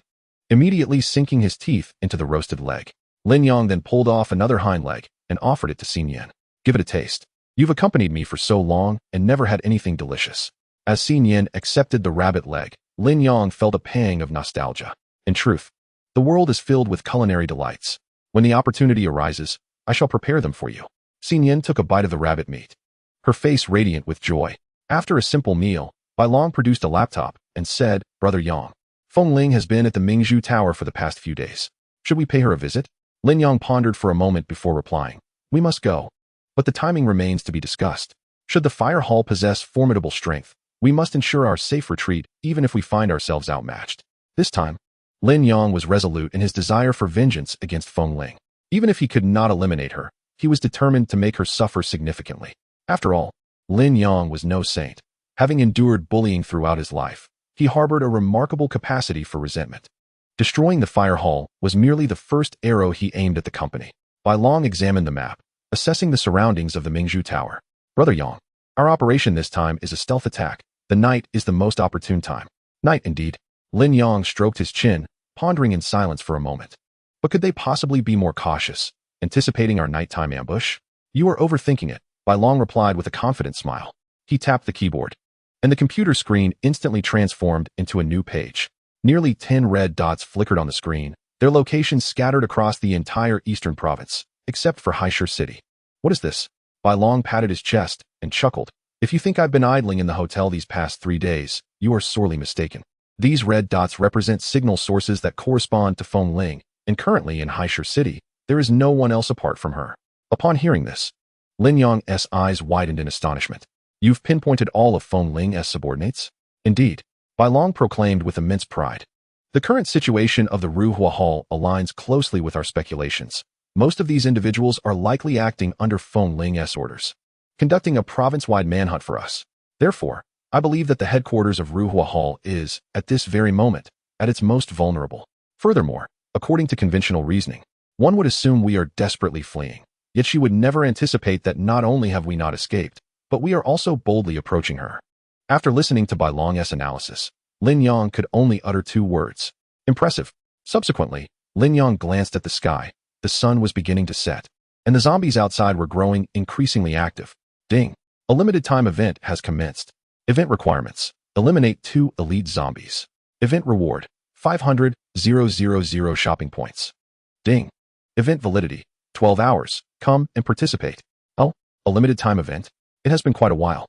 immediately sinking his teeth into the roasted leg. Lin Yang then pulled off another hind leg and offered it to Xin Yan. Give it a taste. You've accompanied me for so long and never had anything delicious. As Xin Yan accepted the rabbit leg, Lin Yang felt a pang of nostalgia. In truth, the world is filled with culinary delights. When the opportunity arises, I shall prepare them for you. Xin Yan took a bite of the rabbit meat, her face radiant with joy. After a simple meal, Bai Long produced a laptop and said, Brother Yang, Feng Ling has been at the Mingzhu Tower for the past few days. Should we pay her a visit? Lin Yang pondered for a moment before replying, we must go. But the timing remains to be discussed. Should the fire hall possess formidable strength, we must ensure our safe retreat even if we find ourselves outmatched. This time, Lin Yang was resolute in his desire for vengeance against Feng Ling. Even if he could not eliminate her, he was determined to make her suffer significantly. After all, Lin Yang was no saint. Having endured bullying throughout his life, he harbored a remarkable capacity for resentment. Destroying the fire hall was merely the first arrow he aimed at the company. Bai Long examined the map, assessing the surroundings of the Mingzhu Tower. Brother Yang, our operation this time is a stealth attack. The night is the most opportune time. Night indeed. Lin Yang stroked his chin, pondering in silence for a moment. But could they possibly be more cautious, anticipating our nighttime ambush? You are overthinking it, Bai Long replied with a confident smile. He tapped the keyboard, and the computer screen instantly transformed into a new page. Nearly 10 red dots flickered on the screen, their locations scattered across the entire eastern province, except for Haishur City. What is this? Bai Long patted his chest and chuckled. If you think I've been idling in the hotel these past 3 days, you are sorely mistaken. These red dots represent signal sources that correspond to Feng Ling, and currently in Haishur City, There is no one else apart from her. Upon hearing this, Lin Yang's eyes widened in astonishment. You've pinpointed all of Feng Ling's subordinates? Indeed, Bai Long proclaimed with immense pride. The current situation of the Ruhua Hall aligns closely with our speculations. Most of these individuals are likely acting under Feng Ling's orders, conducting a province-wide manhunt for us. Therefore, I believe that the headquarters of Ruhua Hall is, at this very moment, at its most vulnerable. Furthermore, according to conventional reasoning, one would assume we are desperately fleeing. Yet she would never anticipate that not only have we not escaped, but we are also boldly approaching her. After listening to Bai Long's analysis, Lin Yang could only utter two words. Impressive. Subsequently, Lin Yang glanced at the sky. The sun was beginning to set, and the zombies outside were growing increasingly active. Ding. A limited time event has commenced. Event requirements. Eliminate 2 elite zombies. Event reward. 500,000 shopping points. Ding. Event validity. 12 hours. Come and participate. Oh, a limited time event? It has been quite a while.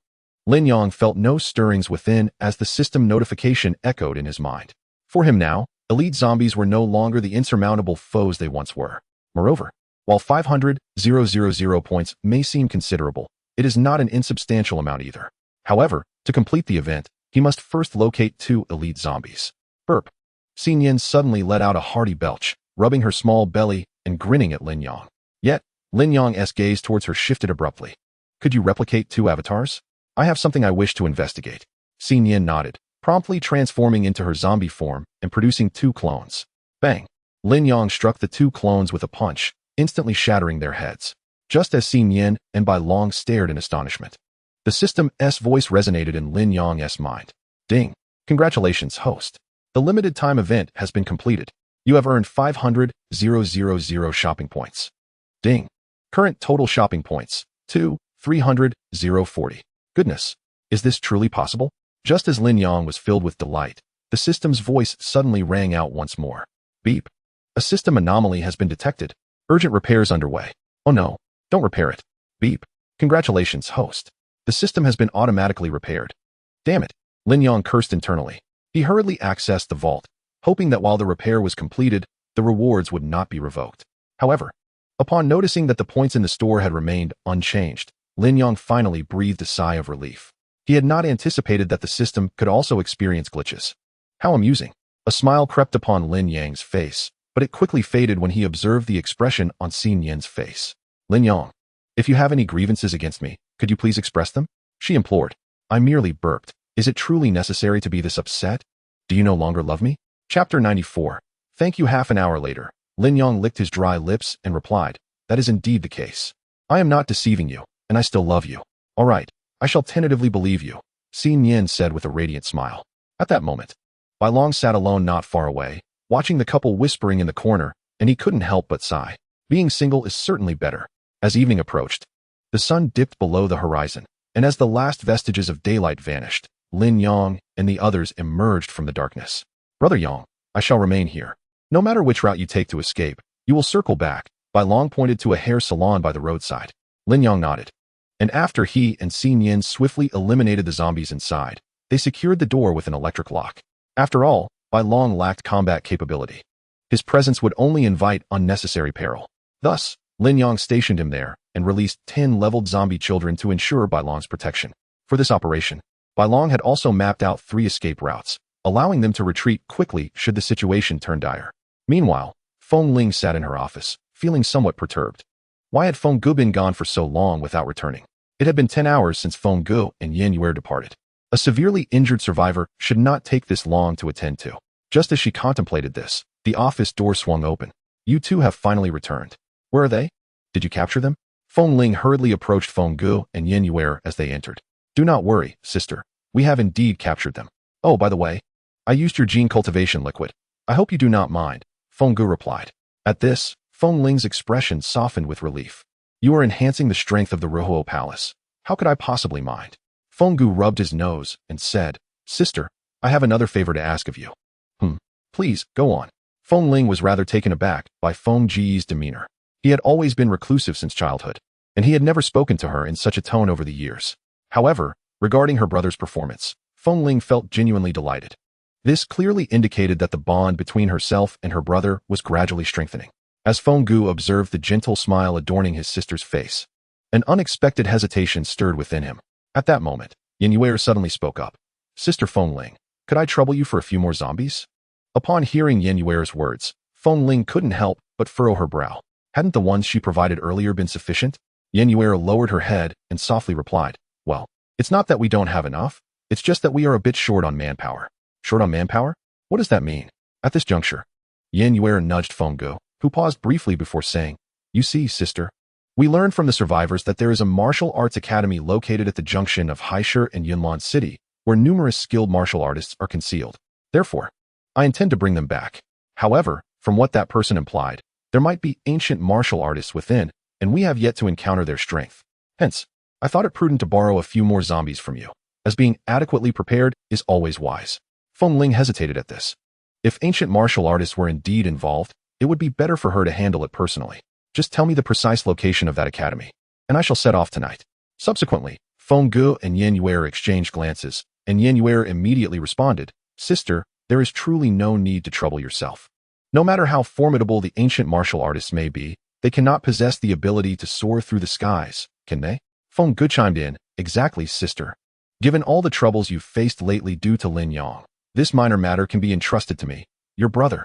Lin Yang felt no stirrings within as the system notification echoed in his mind. For him now, elite zombies were no longer the insurmountable foes they once were. Moreover, while 500,000 points may seem considerable, it is not an insubstantial amount either. However, to complete the event, he must first locate 2 elite zombies. Burp. Xin Yin suddenly let out a hearty belch, rubbing her small belly and grinning at Lin Yang. Yet, Lin Yang's gaze towards her shifted abruptly. Could you replicate 2 avatars? I have something I wish to investigate. Xin Yin nodded, promptly transforming into her zombie form and producing 2 clones. Bang! Lin Yang struck the 2 clones with a punch, instantly shattering their heads. Just as Xin Yin and Bai Long stared in astonishment, the system's voice resonated in Lin Yang's mind. Ding! Congratulations, host. The limited time event has been completed. You have earned 500,000 shopping points. Ding! Current total shopping points, 300,040. Goodness, is this truly possible? Just as Lin Yang was filled with delight, the system's voice suddenly rang out once more. Beep. A system anomaly has been detected. Urgent repairs underway. Oh no, don't repair it. Beep. Congratulations, host. The system has been automatically repaired. Damn it. Lin Yang cursed internally. He hurriedly accessed the vault, hoping that while the repair was completed, the rewards would not be revoked. However, upon noticing that the points in the store had remained unchanged, Lin Yang finally breathed a sigh of relief. He had not anticipated that the system could also experience glitches. How amusing. A smile crept upon Lin Yang's face, but it quickly faded when he observed the expression on Xin Yin's face. Lin Yang, if you have any grievances against me, could you please express them? She implored. I merely burped. Is it truly necessary to be this upset? Do you no longer love me? Chapter 94. Thank you. Half an hour later, Lin Yang licked his dry lips and replied, that is indeed the case. I am not deceiving you, and I still love you. All right, I shall tentatively believe you, Xin Yin said with a radiant smile. At that moment, Bai Long sat alone not far away, watching the couple whispering in the corner, and he couldn't help but sigh. Being single is certainly better. As evening approached, the sun dipped below the horizon, and as the last vestiges of daylight vanished, Lin Yang and the others emerged from the darkness. Brother Yang, I shall remain here. No matter which route you take to escape, you will circle back. Bai Long pointed to a hair salon by the roadside. Lin Yang nodded. And after he and Xin Yin swiftly eliminated the zombies inside, they secured the door with an electric lock. After all, Bai Long lacked combat capability. His presence would only invite unnecessary peril. Thus, Lin Yang stationed him there and released 10 leveled zombie children to ensure Bai Long's protection. For this operation, Bai Long had also mapped out 3 escape routes, allowing them to retreat quickly should the situation turn dire. Meanwhile, Feng Ling sat in her office, feeling somewhat perturbed. Why had Feng Gu been gone for so long without returning? It had been 10 hours since Feng Gu and Yin Yue departed. A severely injured survivor should not take this long to attend to. Just as she contemplated this, the office door swung open. You two have finally returned. Where are they? Did you capture them? Feng Ling hurriedly approached Feng Gu and Yin Yue as they entered. Do not worry, sister. We have indeed captured them. Oh, by the way, I used your gene cultivation liquid. I hope you do not mind, Feng Gu replied. At this, Feng Ling's expression softened with relief. You are enhancing the strength of the Ruhuo Palace. How could I possibly mind? Feng Gu rubbed his nose and said, Sister, I have another favor to ask of you. Please, go on. Feng Ling was rather taken aback by Feng Ji's demeanor. He had always been reclusive since childhood, and he had never spoken to her in such a tone over the years. However, regarding her brother's performance, Feng Ling felt genuinely delighted. This clearly indicated that the bond between herself and her brother was gradually strengthening. as Feng Gu observed the gentle smile adorning his sister's face. An unexpected hesitation stirred within him. At that moment, Yin Yuer suddenly spoke up. Sister Feng Ling, could I trouble you for a few more zombies? Upon hearing Yin Yuer's words, Feng Ling couldn't help but furrow her brow. Hadn't the ones she provided earlier been sufficient? Yin Yuer lowered her head and softly replied, well, it's not that we don't have enough, it's just that we are a bit short on manpower. Short on manpower? What does that mean? At this juncture, Yin Yuer nudged Feng Gu, who paused briefly before saying, you see, sister, we learned from the survivors that there is a martial arts academy located at the junction of Haisher and Yunlan City, where numerous skilled martial artists are concealed. Therefore, I intend to bring them back. However, from what that person implied, there might be ancient martial artists within, and we have yet to encounter their strength. Hence, I thought it prudent to borrow a few more zombies from you, as being adequately prepared is always wise. Feng Ling hesitated at this. If ancient martial artists were indeed involved, it would be better for her to handle it personally. Just tell me the precise location of that academy, and I shall set off tonight. Subsequently, Feng Gu and Yin Yuer exchanged glances, and Yin Yuer immediately responded, sister, there is truly no need to trouble yourself. No matter how formidable the ancient martial artists may be, they cannot possess the ability to soar through the skies, can they? Feng Gu chimed in, exactly, sister. Given all the troubles you've faced lately due to Lin Yang, this minor matter can be entrusted to me, your brother.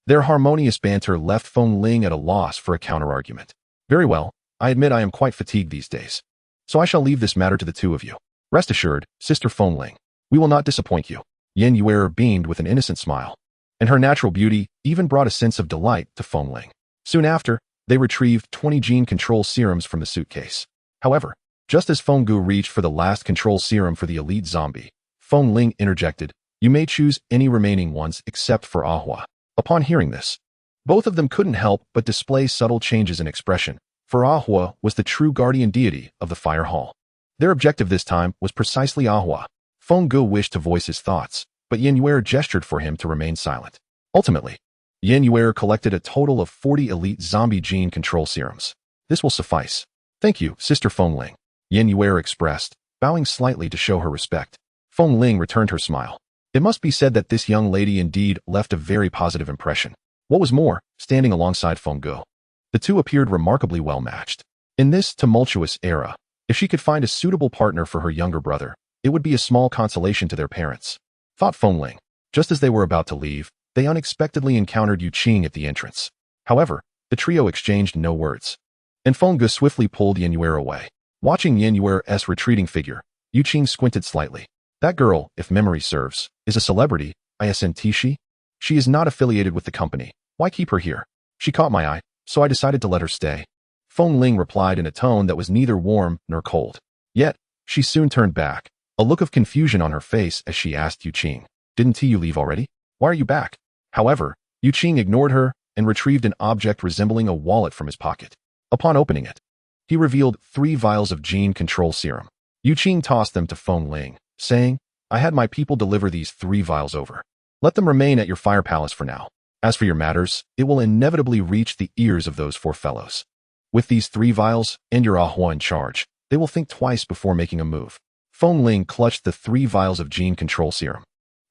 Their harmonious banter left Feng Ling at a loss for a counterargument. Very well, I admit I am quite fatigued these days. So I shall leave this matter to the two of you. Rest assured, Sister Feng Ling, we will not disappoint you. Yin Yuer beamed with an innocent smile, and her natural beauty even brought a sense of delight to Feng Ling. Soon after, they retrieved 20 gene control serums from the suitcase. However, just as Feng Gu reached for the last control serum for the elite zombie, Feng Ling interjected, you may choose any remaining ones except for Ahua. Upon hearing this, both of them couldn't help but display subtle changes in expression, for Ahua was the true guardian deity of the fire hall. Their objective this time was precisely Ahua. Feng Gu wished to voice his thoughts, but Yin Yuer gestured for him to remain silent. Ultimately, Yin Yuer collected a total of 40 elite zombie gene control serums. This will suffice. Thank you, Sister Feng Ling, Yin Yuer expressed, bowing slightly to show her respect. Feng Ling returned her smile. It must be said that this young lady indeed left a very positive impression. What was more, standing alongside Feng Gu, the two appeared remarkably well matched. In this tumultuous era, if she could find a suitable partner for her younger brother, it would be a small consolation to their parents, thought Feng Ling. Just as they were about to leave, they unexpectedly encountered Yu Qing at the entrance. However, the trio exchanged no words, and Feng Gu swiftly pulled Yin Yuer away. Watching Yin Yuer's retreating figure, Yu Qing squinted slightly. That girl, if memory serves, is a celebrity, isn't she? She is not affiliated with the company. Why keep her here? She caught my eye, so I decided to let her stay. Feng Ling replied in a tone that was neither warm nor cold. Yet, she soon turned back, a look of confusion on her face as she asked Yu Qing, didn't you leave already? Why are you back? However, Yu Qing ignored her and retrieved an object resembling a wallet from his pocket. Upon opening it, he revealed 3 vials of gene control serum. Yu Qing tossed them to Feng Ling, saying, I had my people deliver these 3 vials over. Let them remain at your fire palace for now. As for your matters, it will inevitably reach the ears of those 4 fellows. With these 3 vials and your Ahua in charge, they will think twice before making a move. Feng Ling clutched the 3 vials of gene control serum,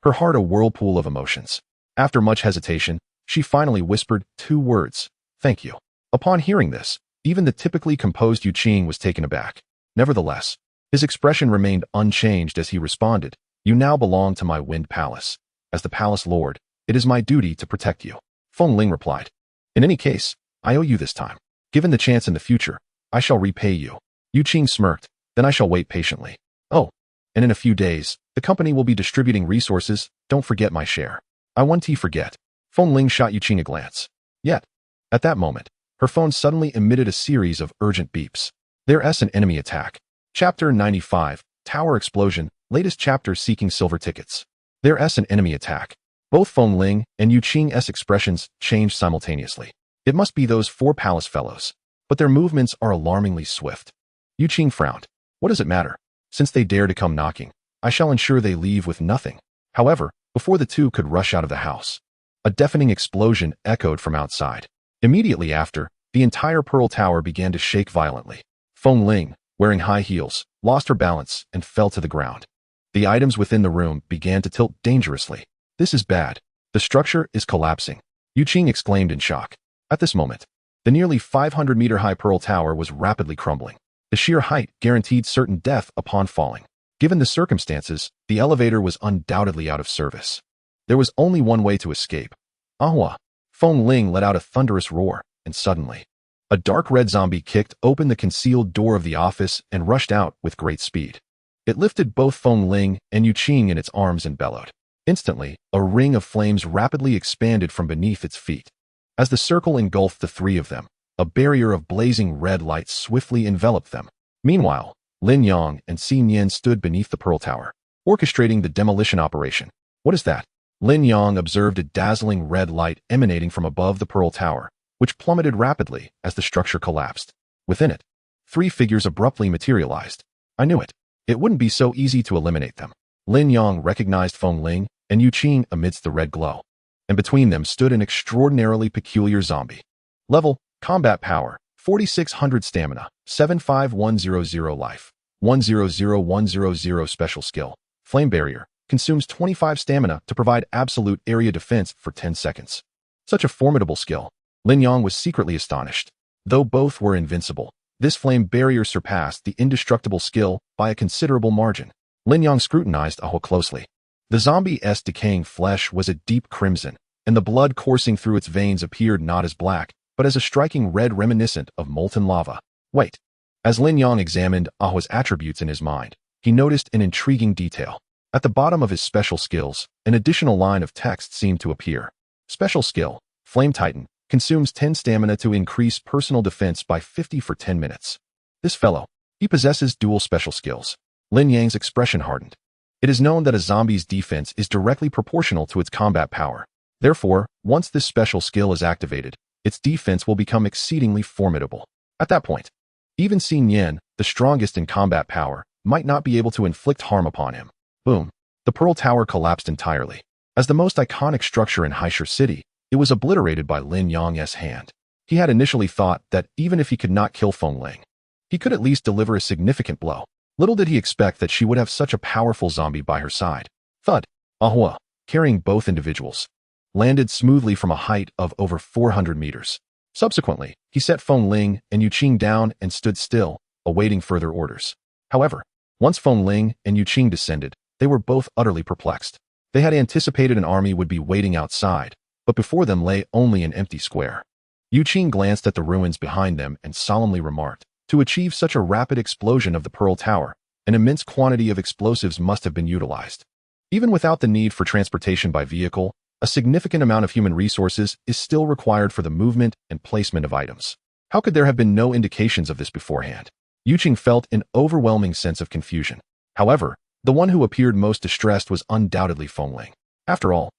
her heart a whirlpool of emotions. After much hesitation, she finally whispered 2 words, thank you. Upon hearing this, even the typically composed Yu Qing was taken aback. Nevertheless, his expression remained unchanged as he responded, you now belong to my Wind Palace. As the palace lord, it is my duty to protect you. Feng Ling replied. In any case, I owe you this time. Given the chance in the future, I shall repay you. Yu Qing smirked, then I shall wait patiently. Oh, and in a few days, the company will be distributing resources, don't forget my share. I won't forget. Feng Ling shot Yu Qing a glance. Yet, at that moment, her phone suddenly emitted a series of urgent beeps. There's an enemy attack. Chapter 95, Tower Explosion, latest chapter seeking silver tickets. There's an enemy attack. Both Feng Ling and Yu Qing's expressions changed simultaneously. It must be those 4 palace fellows, but their movements are alarmingly swift. Yu Qing frowned. What does it matter? Since they dare to come knocking, I shall ensure they leave with nothing. However, before the two could rush out of the house, a deafening explosion echoed from outside. Immediately after, the entire Pearl Tower began to shake violently. Feng Ling, wearing high heels, lost her balance and fell to the ground. The items within the room began to tilt dangerously. This is bad. The structure is collapsing. Yu Qing exclaimed in shock. At this moment, The nearly 500-meter-high Pearl Tower was rapidly crumbling. The sheer height guaranteed certain death upon falling. Given the circumstances, the elevator was undoubtedly out of service. There was only one way to escape. Ahua! Feng Ling let out a thunderous roar, and suddenly, a dark red zombie kicked open the concealed door of the office and rushed out with great speed. It lifted both Feng Ling and Yu Qing in its arms and bellowed. Instantly, a ring of flames rapidly expanded from beneath its feet. As the circle engulfed the three of them, a barrier of blazing red light swiftly enveloped them. Meanwhile, Lin Yang and Xi Nian stood beneath the Pearl Tower, orchestrating the demolition operation. What is that? Lin Yang observed a dazzling red light emanating from above the Pearl Tower, which plummeted rapidly as the structure collapsed. Within it, three figures abruptly materialized. I knew it. It wouldn't be so easy to eliminate them. Lin Yang recognized Feng Ling and Yu Qing amidst the red glow, and between them stood an extraordinarily peculiar zombie. Level, combat power, 4600 stamina, 75100 life, 100100 special skill, flame barrier, consumes 25 stamina to provide absolute area defense for 10 seconds. Such a formidable skill. Lin Yang was secretly astonished. Though both were invincible, this flame barrier surpassed the indestructible skill by a considerable margin. Lin Yang scrutinized Ahua closely. The zombie's decaying flesh was a deep crimson, and the blood coursing through its veins appeared not as black, but as a striking red reminiscent of molten lava. Wait. As Lin Yang examined Ahua's attributes in his mind, he noticed an intriguing detail. At the bottom of his special skills, an additional line of text seemed to appear. Special skill, Flame Titan, consumes 10 stamina to increase personal defense by 50 for 10 minutes. This fellow, he possesses dual special skills. Lin Yang's expression hardened. It is known that a zombie's defense is directly proportional to its combat power. Therefore, once this special skill is activated, its defense will become exceedingly formidable. At that point, even Xi Nian, the strongest in combat power, might not be able to inflict harm upon him. Boom. The Pearl Tower collapsed entirely. As the most iconic structure in Haishur City, it was obliterated by Lin Yang's hand. He had initially thought that even if he could not kill Feng Ling, he could at least deliver a significant blow. Little did he expect that she would have such a powerful zombie by her side. Thud. Ahua, carrying both individuals, landed smoothly from a height of over 400 meters. Subsequently, he set Feng Ling and Yu Qing down and stood still, awaiting further orders. However, once Feng Ling and Yu Qing descended, they were both utterly perplexed. They had anticipated an army would be waiting outside, but before them lay only an empty square. Yu Qing glanced at the ruins behind them and solemnly remarked, to achieve such a rapid explosion of the Pearl Tower, an immense quantity of explosives must have been utilized. Even without the need for transportation by vehicle, a significant amount of human resources is still required for the movement and placement of items. How could there have been no indications of this beforehand? Yu Qing felt an overwhelming sense of confusion. However, the one who appeared most distressed was undoubtedly Feng Ling. After all,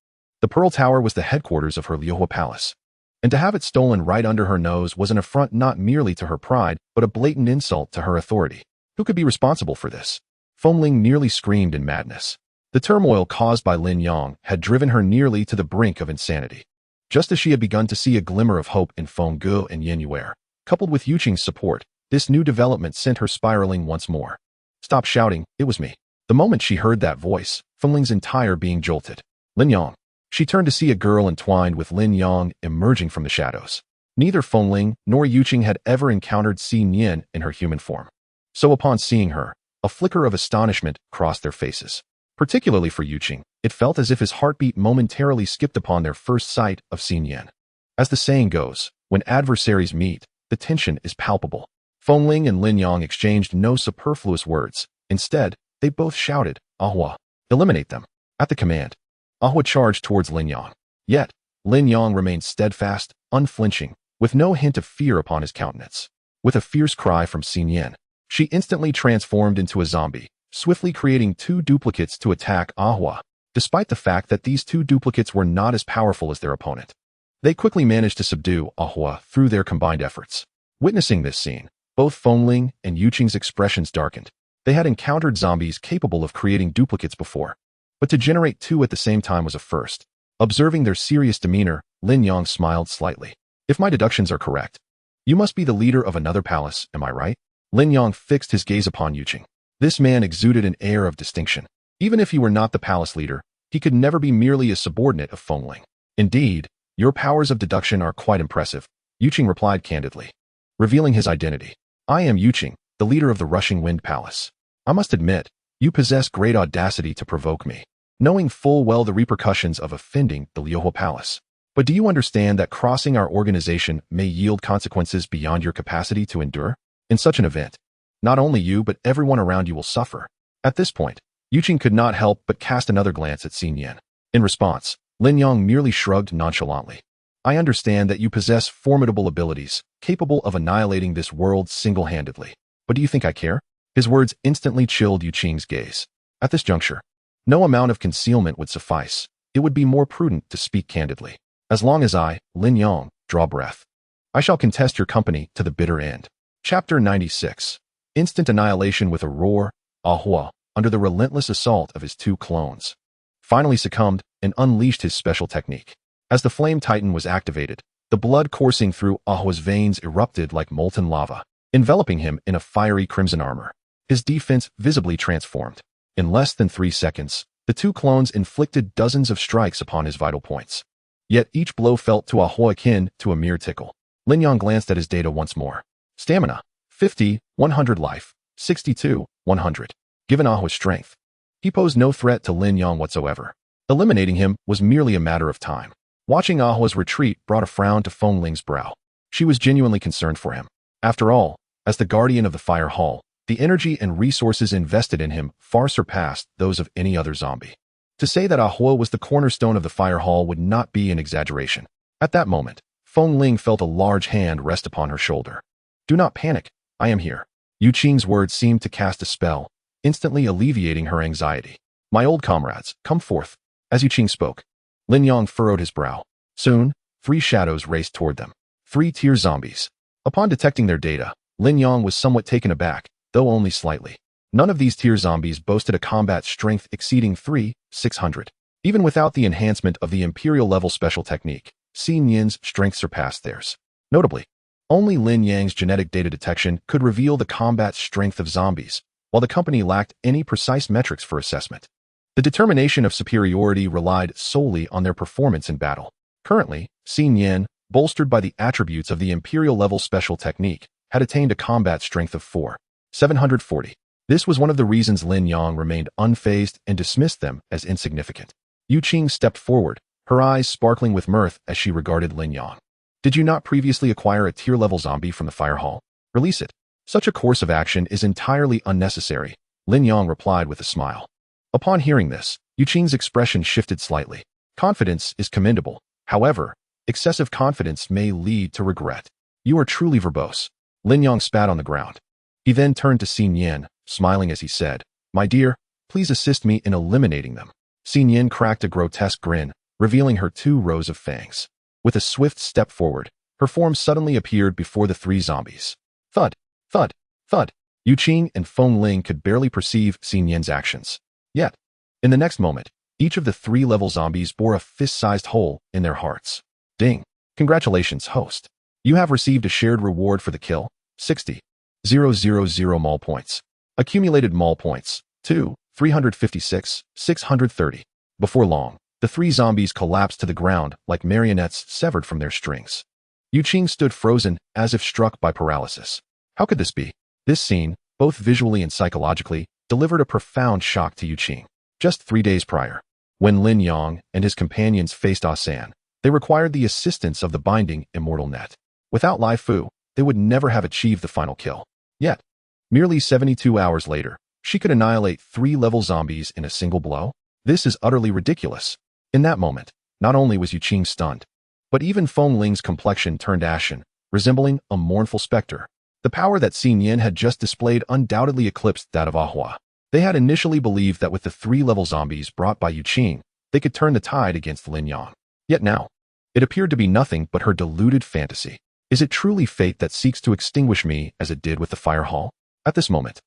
the Pearl Tower was the headquarters of her Liuhua Palace, and to have it stolen right under her nose was an affront not merely to her pride, but a blatant insult to her authority. Who could be responsible for this? Feng Ling nearly screamed in madness. The turmoil caused by Lin Yang had driven her nearly to the brink of insanity. Just as she had begun to see a glimmer of hope in Feng Ge and Yin Yuer, coupled with Yu Qing's support, this new development sent her spiraling once more. Stop shouting, it was me. The moment she heard that voice, Feng Ling's entire being jolted. Lin Yang. She turned to see a girl entwined with Lin Yang emerging from the shadows. Neither Feng Ling nor Yu Qing had ever encountered Xi Nian in her human form. So upon seeing her, a flicker of astonishment crossed their faces. Particularly for Yu Qing, it felt as if his heartbeat momentarily skipped upon their first sight of Xi Nian. As the saying goes, when adversaries meet, the tension is palpable. Feng Ling and Lin Yang exchanged no superfluous words. Instead, they both shouted, Ahua, eliminate them. At the command, Ahua charged towards Lin Yang. Yet, Lin Yang remained steadfast, unflinching, with no hint of fear upon his countenance. With a fierce cry from Xi Nian, she instantly transformed into a zombie, swiftly creating two duplicates to attack Ahua, despite the fact that these two duplicates were not as powerful as their opponent. They quickly managed to subdue Ahua through their combined efforts. Witnessing this scene, both Feng Ling and Yu Qing's expressions darkened. They had encountered zombies capable of creating duplicates before, but to generate two at the same time was a first. Observing their serious demeanor, Lin Yang smiled slightly. If my deductions are correct, you must be the leader of another palace, am I right? Lin Yang fixed his gaze upon Yu Qing. This man exuded an air of distinction. Even if he were not the palace leader, he could never be merely a subordinate of Feng Ling. Indeed, your powers of deduction are quite impressive. Yuqing replied candidly, revealing his identity. I am Yuqing, the leader of the Rushing Wind Palace. I must admit, you possess great audacity to provoke me, knowing full well the repercussions of offending the Liuhua Palace. But do you understand that crossing our organization may yield consequences beyond your capacity to endure? In such an event, not only you but everyone around you will suffer. At this point, Yuqing could not help but cast another glance at Xin Yan. In response, Lin Yang merely shrugged nonchalantly. I understand that you possess formidable abilities, capable of annihilating this world single-handedly. But do you think I care? His words instantly chilled Yuqing's gaze. At this juncture, no amount of concealment would suffice. It would be more prudent to speak candidly. As long as I, Lin Yang, draw breath, I shall contest your company to the bitter end. Chapter 96. Instant annihilation with a roar, Ahua, under the relentless assault of his two clones, finally succumbed and unleashed his special technique. As the Flame Titan was activated, the blood coursing through Ahua's veins erupted like molten lava, enveloping him in a fiery crimson armor. His defense visibly transformed. In less than 3 seconds, the two clones inflicted dozens of strikes upon his vital points. Yet each blow felt to Ahua akin to a mere tickle. Lin Yang glanced at his data once more. Stamina, 50, 100 life, 62, 100. Given Ahua's strength, he posed no threat to Lin Yang whatsoever. Eliminating him was merely a matter of time. Watching Ahua's retreat brought a frown to Feng Ling's brow. She was genuinely concerned for him. After all, as the guardian of the Fire Hall, the energy and resources invested in him far surpassed those of any other zombie. To say that Ahua was the cornerstone of the Fire Hall would not be an exaggeration. At that moment, Feng Ling felt a large hand rest upon her shoulder. Do not panic, I am here. Yuqing's words seemed to cast a spell, instantly alleviating her anxiety. My old comrades, come forth. As Yuqing spoke, Lin Yang furrowed his brow. Soon, 3 shadows raced toward them. 3 tier zombies. Upon detecting their data, Lin Yang was somewhat taken aback, though only slightly. None of these tier zombies boasted a combat strength exceeding 600. Even without the enhancement of the Imperial level special technique, Xin Yan's strength surpassed theirs. Notably, only Lin Yang's genetic data detection could reveal the combat strength of zombies, while the company lacked any precise metrics for assessment. The determination of superiority relied solely on their performance in battle. Currently, Xin Yan, bolstered by the attributes of the Imperial level special technique, had attained a combat strength of 740. This was one of the reasons Lin Yang remained unfazed and dismissed them as insignificant. Yuqing stepped forward, her eyes sparkling with mirth as she regarded Lin Yang. Did you not previously acquire a tier-level zombie from the Fire Hall? Release it. Such a course of action is entirely unnecessary, Lin Yang replied with a smile. Upon hearing this, Yuqing's expression shifted slightly. Confidence is commendable. However, excessive confidence may lead to regret. You are truly verbose. Lin Yang spat on the ground. He then turned to Xin Yan, smiling as he said, My dear, please assist me in eliminating them. Xin Yan cracked a grotesque grin, revealing her 2 rows of fangs. With a swift step forward, her form suddenly appeared before the 3 zombies. Thud, thud, thud. Yuqing and Feng Ling could barely perceive Xin Yan's actions. Yet, in the next moment, each of the 3-level zombies bore a fist-sized hole in their hearts. Ding. Congratulations, host. You have received a shared reward for the kill, 60,000 Maul points. Accumulated Maul points, 356,630. Before long, the 3 zombies collapsed to the ground like marionettes severed from their strings. Yuqing stood frozen as if struck by paralysis. How could this be? This scene, both visually and psychologically, delivered a profound shock to Yuqing. Just 3 days prior, when Lin Yang and his companions faced Asan, they required the assistance of the binding immortal net. Without Lai Fu, they would never have achieved the final kill. Yet, merely 72 hours later, she could annihilate 3-level zombies in a single blow? This is utterly ridiculous. In that moment, not only was Yuqing stunned, but even Feng Ling's complexion turned ashen, resembling a mournful specter. The power that Xin Yan had just displayed undoubtedly eclipsed that of Ahua. They had initially believed that with the 3-level zombies brought by Yuqing, they could turn the tide against Lin Yang. Yet now, it appeared to be nothing but her deluded fantasy. Is it truly fate that seeks to extinguish me as it did with the Fire Hall? At this moment,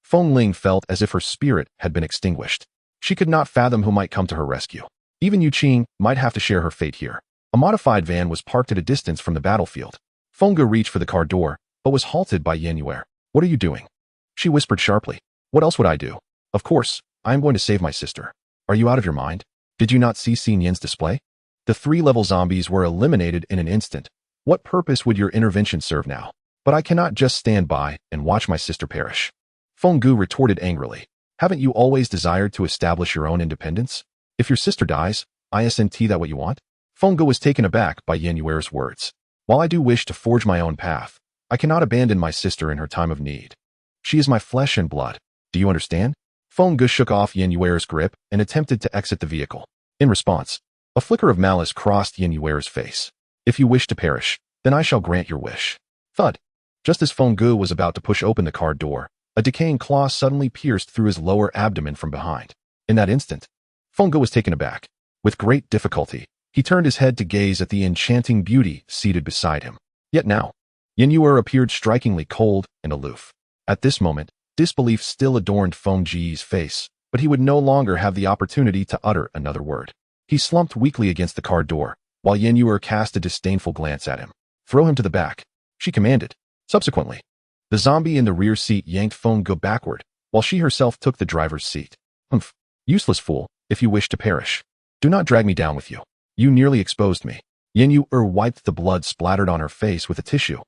Feng Ling felt as if her spirit had been extinguished. She could not fathom who might come to her rescue. Even Yuqing might have to share her fate here. A modified van was parked at a distance from the battlefield. Fengge reached for the car door, but was halted by Yan Yuer. What are you doing? She whispered sharply. What else would I do? Of course, I am going to save my sister. Are you out of your mind? Did you not see Xin Yan's display? The 3-level zombies were eliminated in an instant. What purpose would your intervention serve now? But I cannot just stand by and watch my sister perish. Fenggu retorted angrily. Haven't you always desired to establish your own independence? If your sister dies, isn't that what you want? Fenggu was taken aback by Yin Yuer's words. While I do wish to forge my own path, I cannot abandon my sister in her time of need. She is my flesh and blood. Do you understand? Fenggu shook off Yin Yuer's grip and attempted to exit the vehicle. In response, a flicker of malice crossed Yin Yuer's face. If you wish to perish, then I shall grant your wish. Thud. Just as Fenggu was about to push open the car door, a decaying claw suddenly pierced through his lower abdomen from behind. In that instant, Fenggu was taken aback. With great difficulty, he turned his head to gaze at the enchanting beauty seated beside him. Yet now, Yin Yuer appeared strikingly cold and aloof. At this moment, disbelief still adorned Fenggu's face, but he would no longer have the opportunity to utter another word. He slumped weakly against the car door, while Yin Yuer cast a disdainful glance at him. Throw him to the back, she commanded. Subsequently, the zombie in the rear seat yanked Fenggu backward, while she herself took the driver's seat. Humph, useless fool, if you wish to perish. Do not drag me down with you. You nearly exposed me. Yin Yuer wiped the blood splattered on her face with a tissue,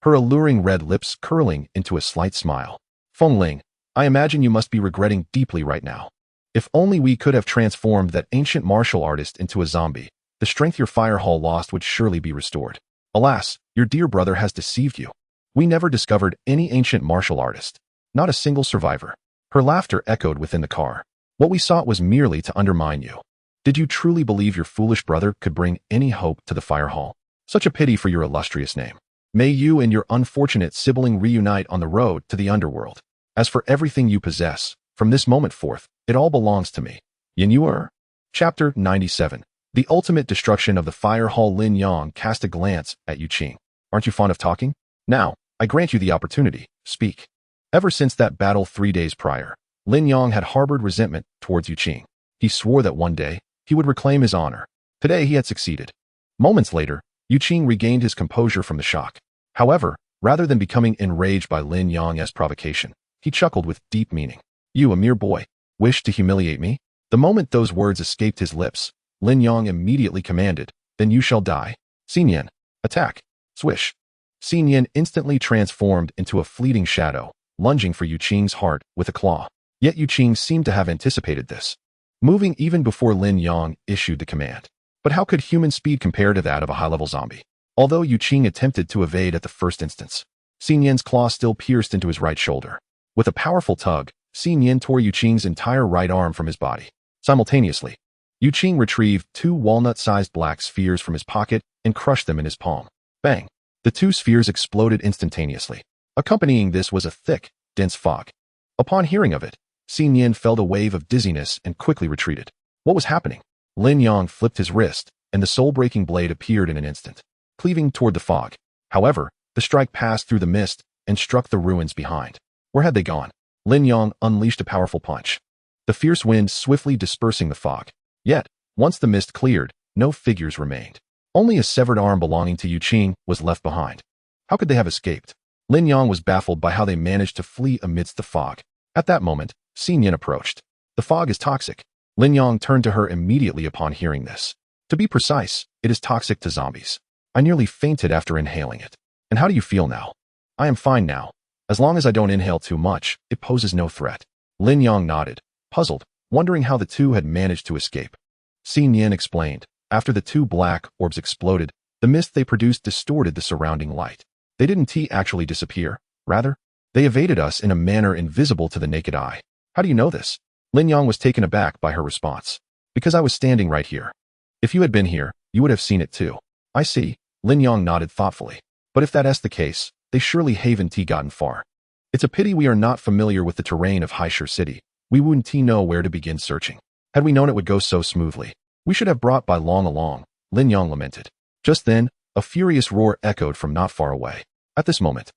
her alluring red lips curling into a slight smile. Fengling, I imagine you must be regretting deeply right now. If only we could have transformed that ancient martial artist into a zombie, the strength your fire hall lost would surely be restored. Alas, your dear brother has deceived you. We never discovered any ancient martial artist. Not a single survivor. Her laughter echoed within the car. What we sought was merely to undermine you. Did you truly believe your foolish brother could bring any hope to the fire hall? Such a pity for your illustrious name. May you and your unfortunate sibling reunite on the road to the underworld. As for everything you possess, from this moment forth, it all belongs to me. Yin Yuer. Chapter 97. The ultimate destruction of the fire hall. Lin Yang cast a glance at Yu Qing. Aren't you fond of talking? Now, I grant you the opportunity. Speak. Ever since that battle 3 days prior, Lin Yang had harbored resentment towards Yu Qing. He swore that one day, he would reclaim his honor. Today he had succeeded. Moments later, Yu Qing regained his composure from the shock. However, rather than becoming enraged by Lin Yang's provocation, he chuckled with deep meaning. You, a mere boy, wish to humiliate me? The moment those words escaped his lips, Lin Yang immediately commanded, then you shall die. Xinyan, attack. Swish. Xinyan instantly transformed into a fleeting shadow, lunging for Yu Qing's heart with a claw. Yet Yu Qing seemed to have anticipated this, moving even before Lin Yang issued the command. But how could human speed compare to that of a high-level zombie? Although Yu Qing attempted to evade at the first instance, Xinyan's claw still pierced into his right shoulder. With a powerful tug, Xinyan tore Yu Qing's entire right arm from his body. Simultaneously, Yu Qing retrieved 2 walnut-sized black spheres from his pocket and crushed them in his palm. Bang! The 2 spheres exploded instantaneously. Accompanying this was a thick, dense fog. Upon hearing of it, Xinyan felt a wave of dizziness and quickly retreated. What was happening? Lin Yang flipped his wrist, and the soul-breaking blade appeared in an instant, cleaving toward the fog. However, the strike passed through the mist and struck the ruins behind. Where had they gone? Lin Yang unleashed a powerful punch, the fierce wind swiftly dispersing the fog. Yet, once the mist cleared, no figures remained. Only a severed arm belonging to Yu Qing was left behind. How could they have escaped? Lin Yang was baffled by how they managed to flee amidst the fog. At that moment, Xinyan approached. The fog is toxic. Lin Yang turned to her immediately upon hearing this. To be precise, it is toxic to zombies. I nearly fainted after inhaling it. And how do you feel now? I am fine now. As long as I don't inhale too much, it poses no threat. Lin Yang nodded, puzzled, wondering how the two had managed to escape. Xinyan explained. After the 2 black orbs exploded, the mist they produced distorted the surrounding light. They didn't actually disappear. Rather, they evaded us in a manner invisible to the naked eye. How do you know this? Lin Yang was taken aback by her response. Because I was standing right here. If you had been here, you would have seen it too. I see. Lin Yang nodded thoughtfully. But if that's the case, they surely haven't gotten far. It's a pity we are not familiar with the terrain of Haishur City. We wouldn't know where to begin searching. Had we known it would go so smoothly, we should have brought by long along, Lin Yang lamented. Just then, a furious roar echoed from not far away. At this moment,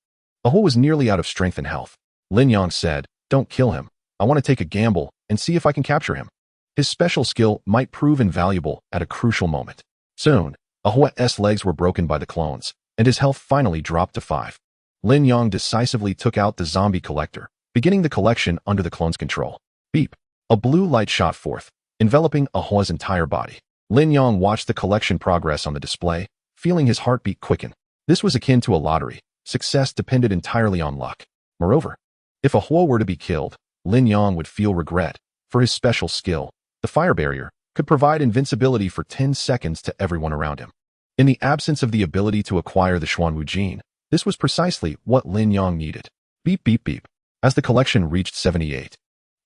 Aho was nearly out of strength and health. Lin Yang said, don't kill him. I want to take a gamble and see if I can capture him. His special skill might prove invaluable at a crucial moment. Soon, Aho's legs were broken by the clones, and his health finally dropped to 5. Lin Yang decisively took out the zombie collector, beginning the collection under the clone's control. Beep. A blue light shot forth, enveloping Aho's entire body. Lin Yang watched the collection progress on the display, feeling his heartbeat quicken. This was akin to a lottery. Success depended entirely on luck. Moreover, if Ahua were to be killed, Lin Yang would feel regret, for his special skill, the fire barrier, could provide invincibility for 10 seconds to everyone around him. In the absence of the ability to acquire the Xuanwu gene, this was precisely what Lin Yang needed. Beep beep beep. As the collection reached 78,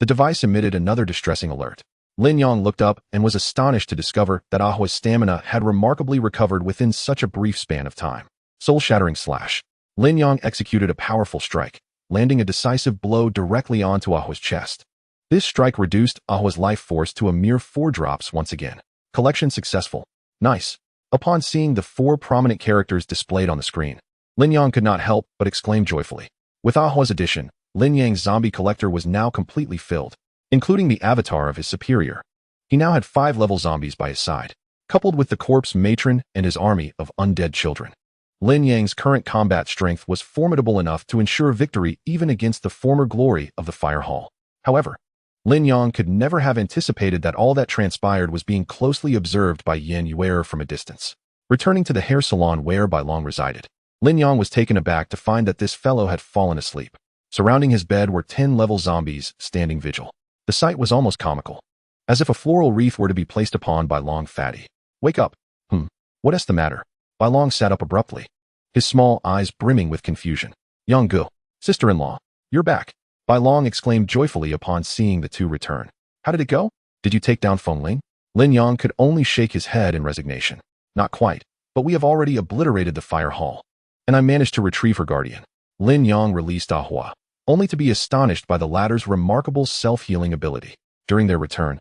the device emitted another distressing alert. Lin Yang looked up and was astonished to discover that Ahua's stamina had remarkably recovered within such a brief span of time. Soul-shattering slash. Lin Yang executed a powerful strike, landing a decisive blow directly onto Ahua's chest. This strike reduced Ahua's life force to a mere 4 drops once again. Collection successful. Nice. Upon seeing the 4 prominent characters displayed on the screen, Lin Yang could not help but exclaim joyfully. With Ahua's addition, Lin Yang's zombie collector was now completely filled, including the avatar of his superior. He now had 5-level zombies by his side, coupled with the corpse matron and his army of undead children. Lin Yang's current combat strength was formidable enough to ensure victory even against the former glory of the Fire Hall. However, Lin Yang could never have anticipated that all that transpired was being closely observed by Yan Yuer from a distance. Returning to the hair salon where Bai Long resided, Lin Yang was taken aback to find that this fellow had fallen asleep. Surrounding his bed were 10-level zombies standing vigil. The sight was almost comical, as if a floral wreath were to be placed upon Bai Long. Fatty, wake up. What is the matter? Bai Long sat up abruptly, his small eyes brimming with confusion. Yang Gu, sister-in-law, you're back. Bai Long exclaimed joyfully upon seeing the two return. How did it go? Did you take down Feng Ling? Lin Yang could only shake his head in resignation. Not quite, but we have already obliterated the Fire Hall, and I managed to retrieve her guardian. Lin Yang released Ahua, only to be astonished by the latter's remarkable self-healing ability. During their return,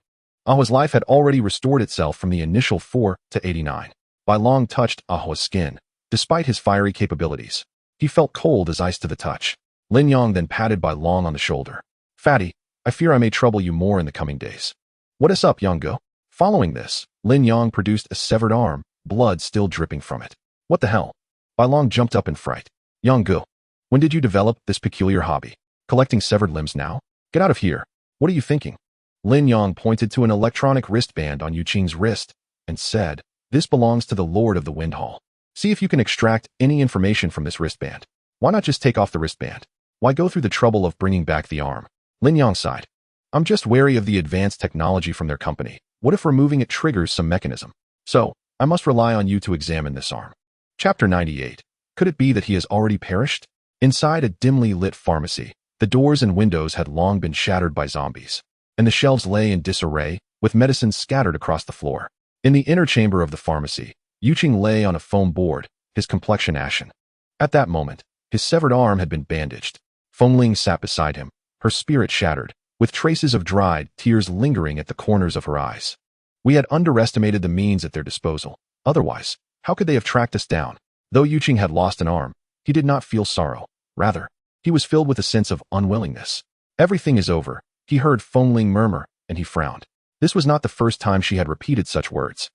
Ahua's life had already restored itself from the initial 4 to 89. Bai Long touched Ahua's skin. Despite his fiery capabilities, he felt cold as ice to the touch. Lin Yang then patted Bai Long on the shoulder. Fatty, I fear I may trouble you more in the coming days. What is up, Yang Gu? Following this, Lin Yang produced a severed arm, blood still dripping from it. What the hell? Bai Long jumped up in fright. Yang Gu, when did you develop this peculiar hobby? Collecting severed limbs now? Get out of here. What are you thinking? Lin Yang pointed to an electronic wristband on Yu Qing's wrist and said, this belongs to the Lord of the Wind Hall. See if you can extract any information from this wristband. Why not just take off the wristband? Why go through the trouble of bringing back the arm? Lin Yang sighed. I'm just wary of the advanced technology from their company. What if removing it triggers some mechanism? So, I must rely on you to examine this arm. Chapter 98. Could it be that he has already perished? Inside a dimly lit pharmacy, the doors and windows had long been shattered by zombies, and the shelves lay in disarray, with medicines scattered across the floor. In the inner chamber of the pharmacy, Yu Qing lay on a foam board, his complexion ashen. At that moment, his severed arm had been bandaged. Feng Ling sat beside him, her spirit shattered, with traces of dried tears lingering at the corners of her eyes. We had underestimated the means at their disposal. Otherwise, how could they have tracked us down? Though Yu Qing had lost an arm, he did not feel sorrow. Rather, he was filled with a sense of unwillingness. Everything is over, he heard Feng Ling murmur, and he frowned. This was not the first time she had repeated such words.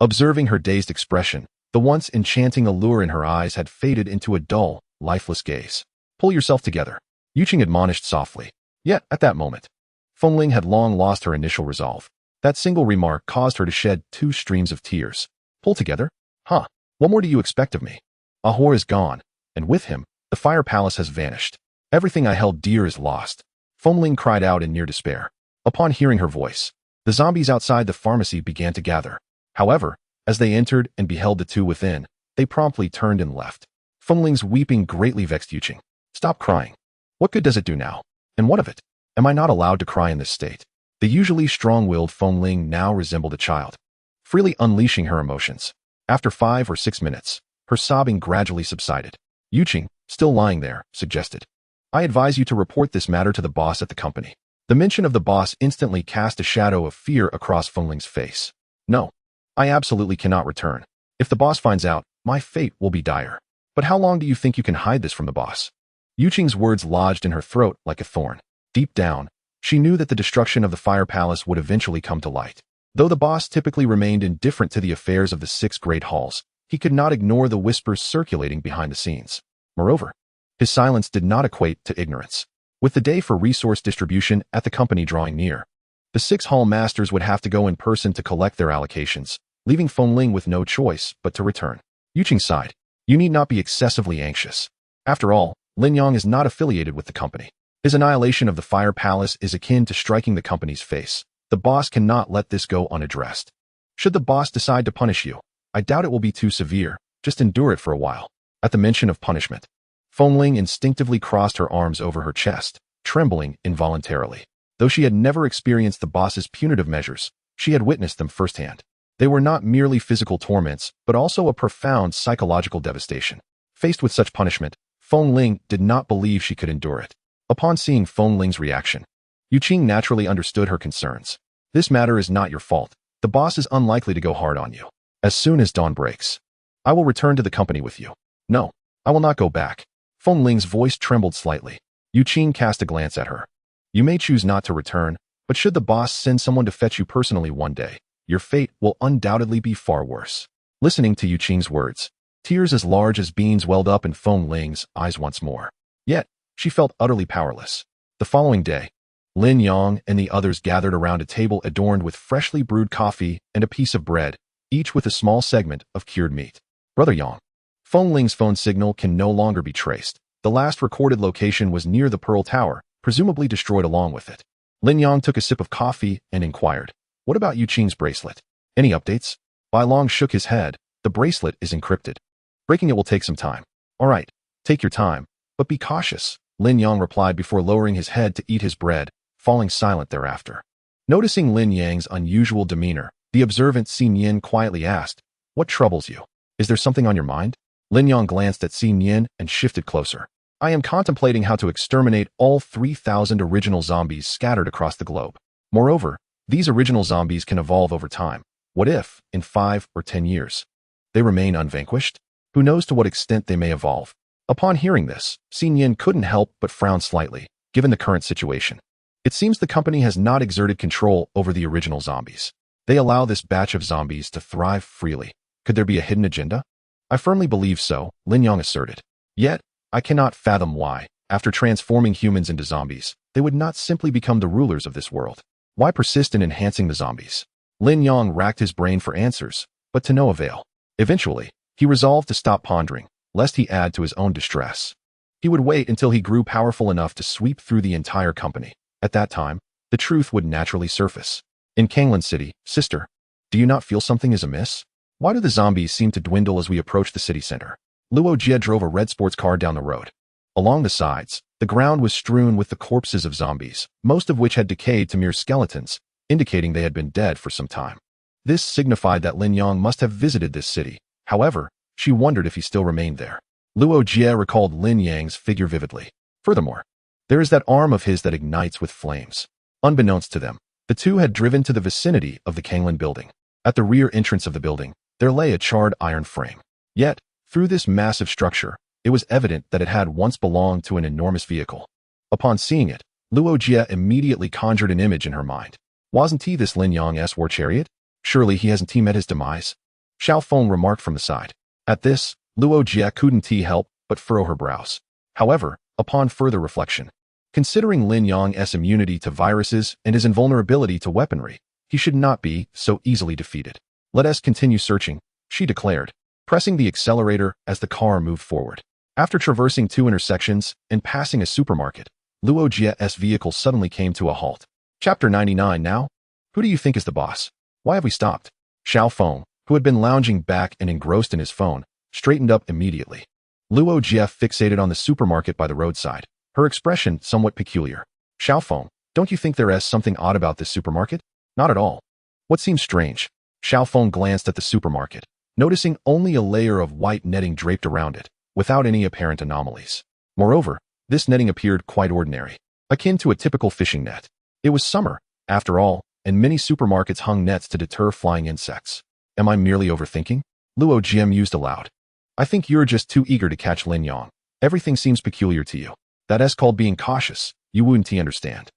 Observing her dazed expression, the once enchanting allure in her eyes had faded into a dull, lifeless gaze. Pull yourself together, Yu Qing admonished softly. Yet, at that moment, Feng Ling had long lost her initial resolve. That single remark caused her to shed 2 streams of tears. Pull together? Huh. What more do you expect of me? Ahua is gone, and with him, the Fire Palace has vanished. Everything I held dear is lost. Feng Ling cried out in near despair. Upon hearing her voice, the zombies outside the pharmacy began to gather. However, as they entered and beheld the two within, they promptly turned and left. Feng Ling's weeping greatly vexed Yu Qing. Stop crying. What good does it do now? And what of it? Am I not allowed to cry in this state? The usually strong-willed Feng Ling now resembled a child, freely unleashing her emotions. After 5 or 6 minutes, her sobbing gradually subsided. Yu Qing, still lying there, suggested, I advise you to report this matter to the boss at the company. The mention of the boss instantly cast a shadow of fear across Feng Ling's face. No, I absolutely cannot return. If the boss finds out, my fate will be dire. But how long do you think you can hide this from the boss? Yu Qing's words lodged in her throat like a thorn. Deep down, she knew that the destruction of the Fire Palace would eventually come to light. Though the boss typically remained indifferent to the affairs of the 6 great halls, he could not ignore the whispers circulating behind the scenes. Moreover, his silence did not equate to ignorance. With the day for resource distribution at the company drawing near, the 6 hall masters would have to go in person to collect their allocations, leaving Feng Ling with no choice but to return. Yu Qing sighed. You need not be excessively anxious. After all, Lin Yang is not affiliated with the company. His annihilation of the Fire Palace is akin to striking the company's face. The boss cannot let this go unaddressed. Should the boss decide to punish you, I doubt it will be too severe. Just endure it for a while. At the mention of punishment, Fengling instinctively crossed her arms over her chest, trembling involuntarily. Though she had never experienced the boss's punitive measures, she had witnessed them firsthand. They were not merely physical torments, but also a profound psychological devastation. Faced with such punishment, Fengling did not believe she could endure it. Upon seeing Fengling's reaction, Yu Qing naturally understood her concerns. This matter is not your fault. The boss is unlikely to go hard on you. As soon as dawn breaks, I will return to the company with you. No, I will not go back. Fengling's voice trembled slightly. Yu Qing cast a glance at her. You may choose not to return, but should the boss send someone to fetch you personally one day, your fate will undoubtedly be far worse. Listening to Yu Qing's words, tears as large as beans welled up in Fengling's eyes once more. Yet, she felt utterly powerless. The following day, Lin Yang and the others gathered around a table adorned with freshly brewed coffee and a piece of bread, each with a small segment of cured meat. Brother Yang. Fengling's phone signal can no longer be traced. The last recorded location was near the Pearl Tower, presumably destroyed along with it. Lin Yang took a sip of coffee and inquired, "What about Yu Qing's bracelet? Any updates?" Bai Long shook his head. "The bracelet is encrypted. Breaking it will take some time." "All right, take your time, but be cautious," Lin Yang replied before lowering his head to eat his bread, falling silent thereafter. Noticing Lin Yang's unusual demeanor, the observant Xin Yin quietly asked, "What troubles you? Is there something on your mind?" Lin Yang glanced at Xin Yin and shifted closer. "I am contemplating how to exterminate all 3,000 original zombies scattered across the globe. Moreover, these original zombies can evolve over time. What if, in 5 or 10 years, they remain unvanquished? Who knows to what extent they may evolve?" Upon hearing this, Xin Yin couldn't help but frown slightly, given the current situation. It seems the company has not exerted control over the original zombies. They allow this batch of zombies to thrive freely. Could there be a hidden agenda? "I firmly believe so," Lin Yang asserted. "Yet, I cannot fathom why, after transforming humans into zombies, they would not simply become the rulers of this world. Why persist in enhancing the zombies?" Lin Yang racked his brain for answers, but to no avail. Eventually, he resolved to stop pondering, lest he add to his own distress. He would wait until he grew powerful enough to sweep through the entire company. At that time, the truth would naturally surface. "In Kanglan City, sister, do you not feel something is amiss? Why do the zombies seem to dwindle as we approach the city center?" Luo Jie drove a red sports car down the road. Along the sides, the ground was strewn with the corpses of zombies, most of which had decayed to mere skeletons, indicating they had been dead for some time. This signified that Lin Yang must have visited this city. However, she wondered if he still remained there. Luo Jie recalled Lin Yang's figure vividly. Furthermore, there is that arm of his that ignites with flames. Unbeknownst to them, the two had driven to the vicinity of the Kanglan building. At the rear entrance of the building, there lay a charred iron frame. Yet, through this massive structure, it was evident that it had once belonged to an enormous vehicle. Upon seeing it, Luo Jie immediately conjured an image in her mind. Wasn't he this Lin Yang's war chariot? Surely he hasn't met his demise? Xiao Feng remarked from the side. At this, Luo Jie couldn't help but furrow her brows. However, upon further reflection, considering Lin Yang's immunity to viruses and his invulnerability to weaponry, he should not be so easily defeated. "Let us continue searching," she declared, pressing the accelerator as the car moved forward. After traversing 2 intersections and passing a supermarket, Luo Jie's vehicle suddenly came to a halt. Chapter 99 now? Who do you think is the boss? Why have we stopped? Xiao Feng, who had been lounging back and engrossed in his phone, straightened up immediately. Luo Jie fixated on the supermarket by the roadside, her expression somewhat peculiar. "Xiao Feng, don't you think there is something odd about this supermarket?" "Not at all. What seems strange?" Xiao Feng glanced at the supermarket, noticing only a layer of white netting draped around it, without any apparent anomalies. Moreover, this netting appeared quite ordinary, akin to a typical fishing net. It was summer, after all, and many supermarkets hung nets to deter flying insects. "Am I merely overthinking?" Luo Jie mused aloud. "I think you're just too eager to catch Lin Yang. Everything seems peculiar to you. That's called being cautious. You wouldn't understand."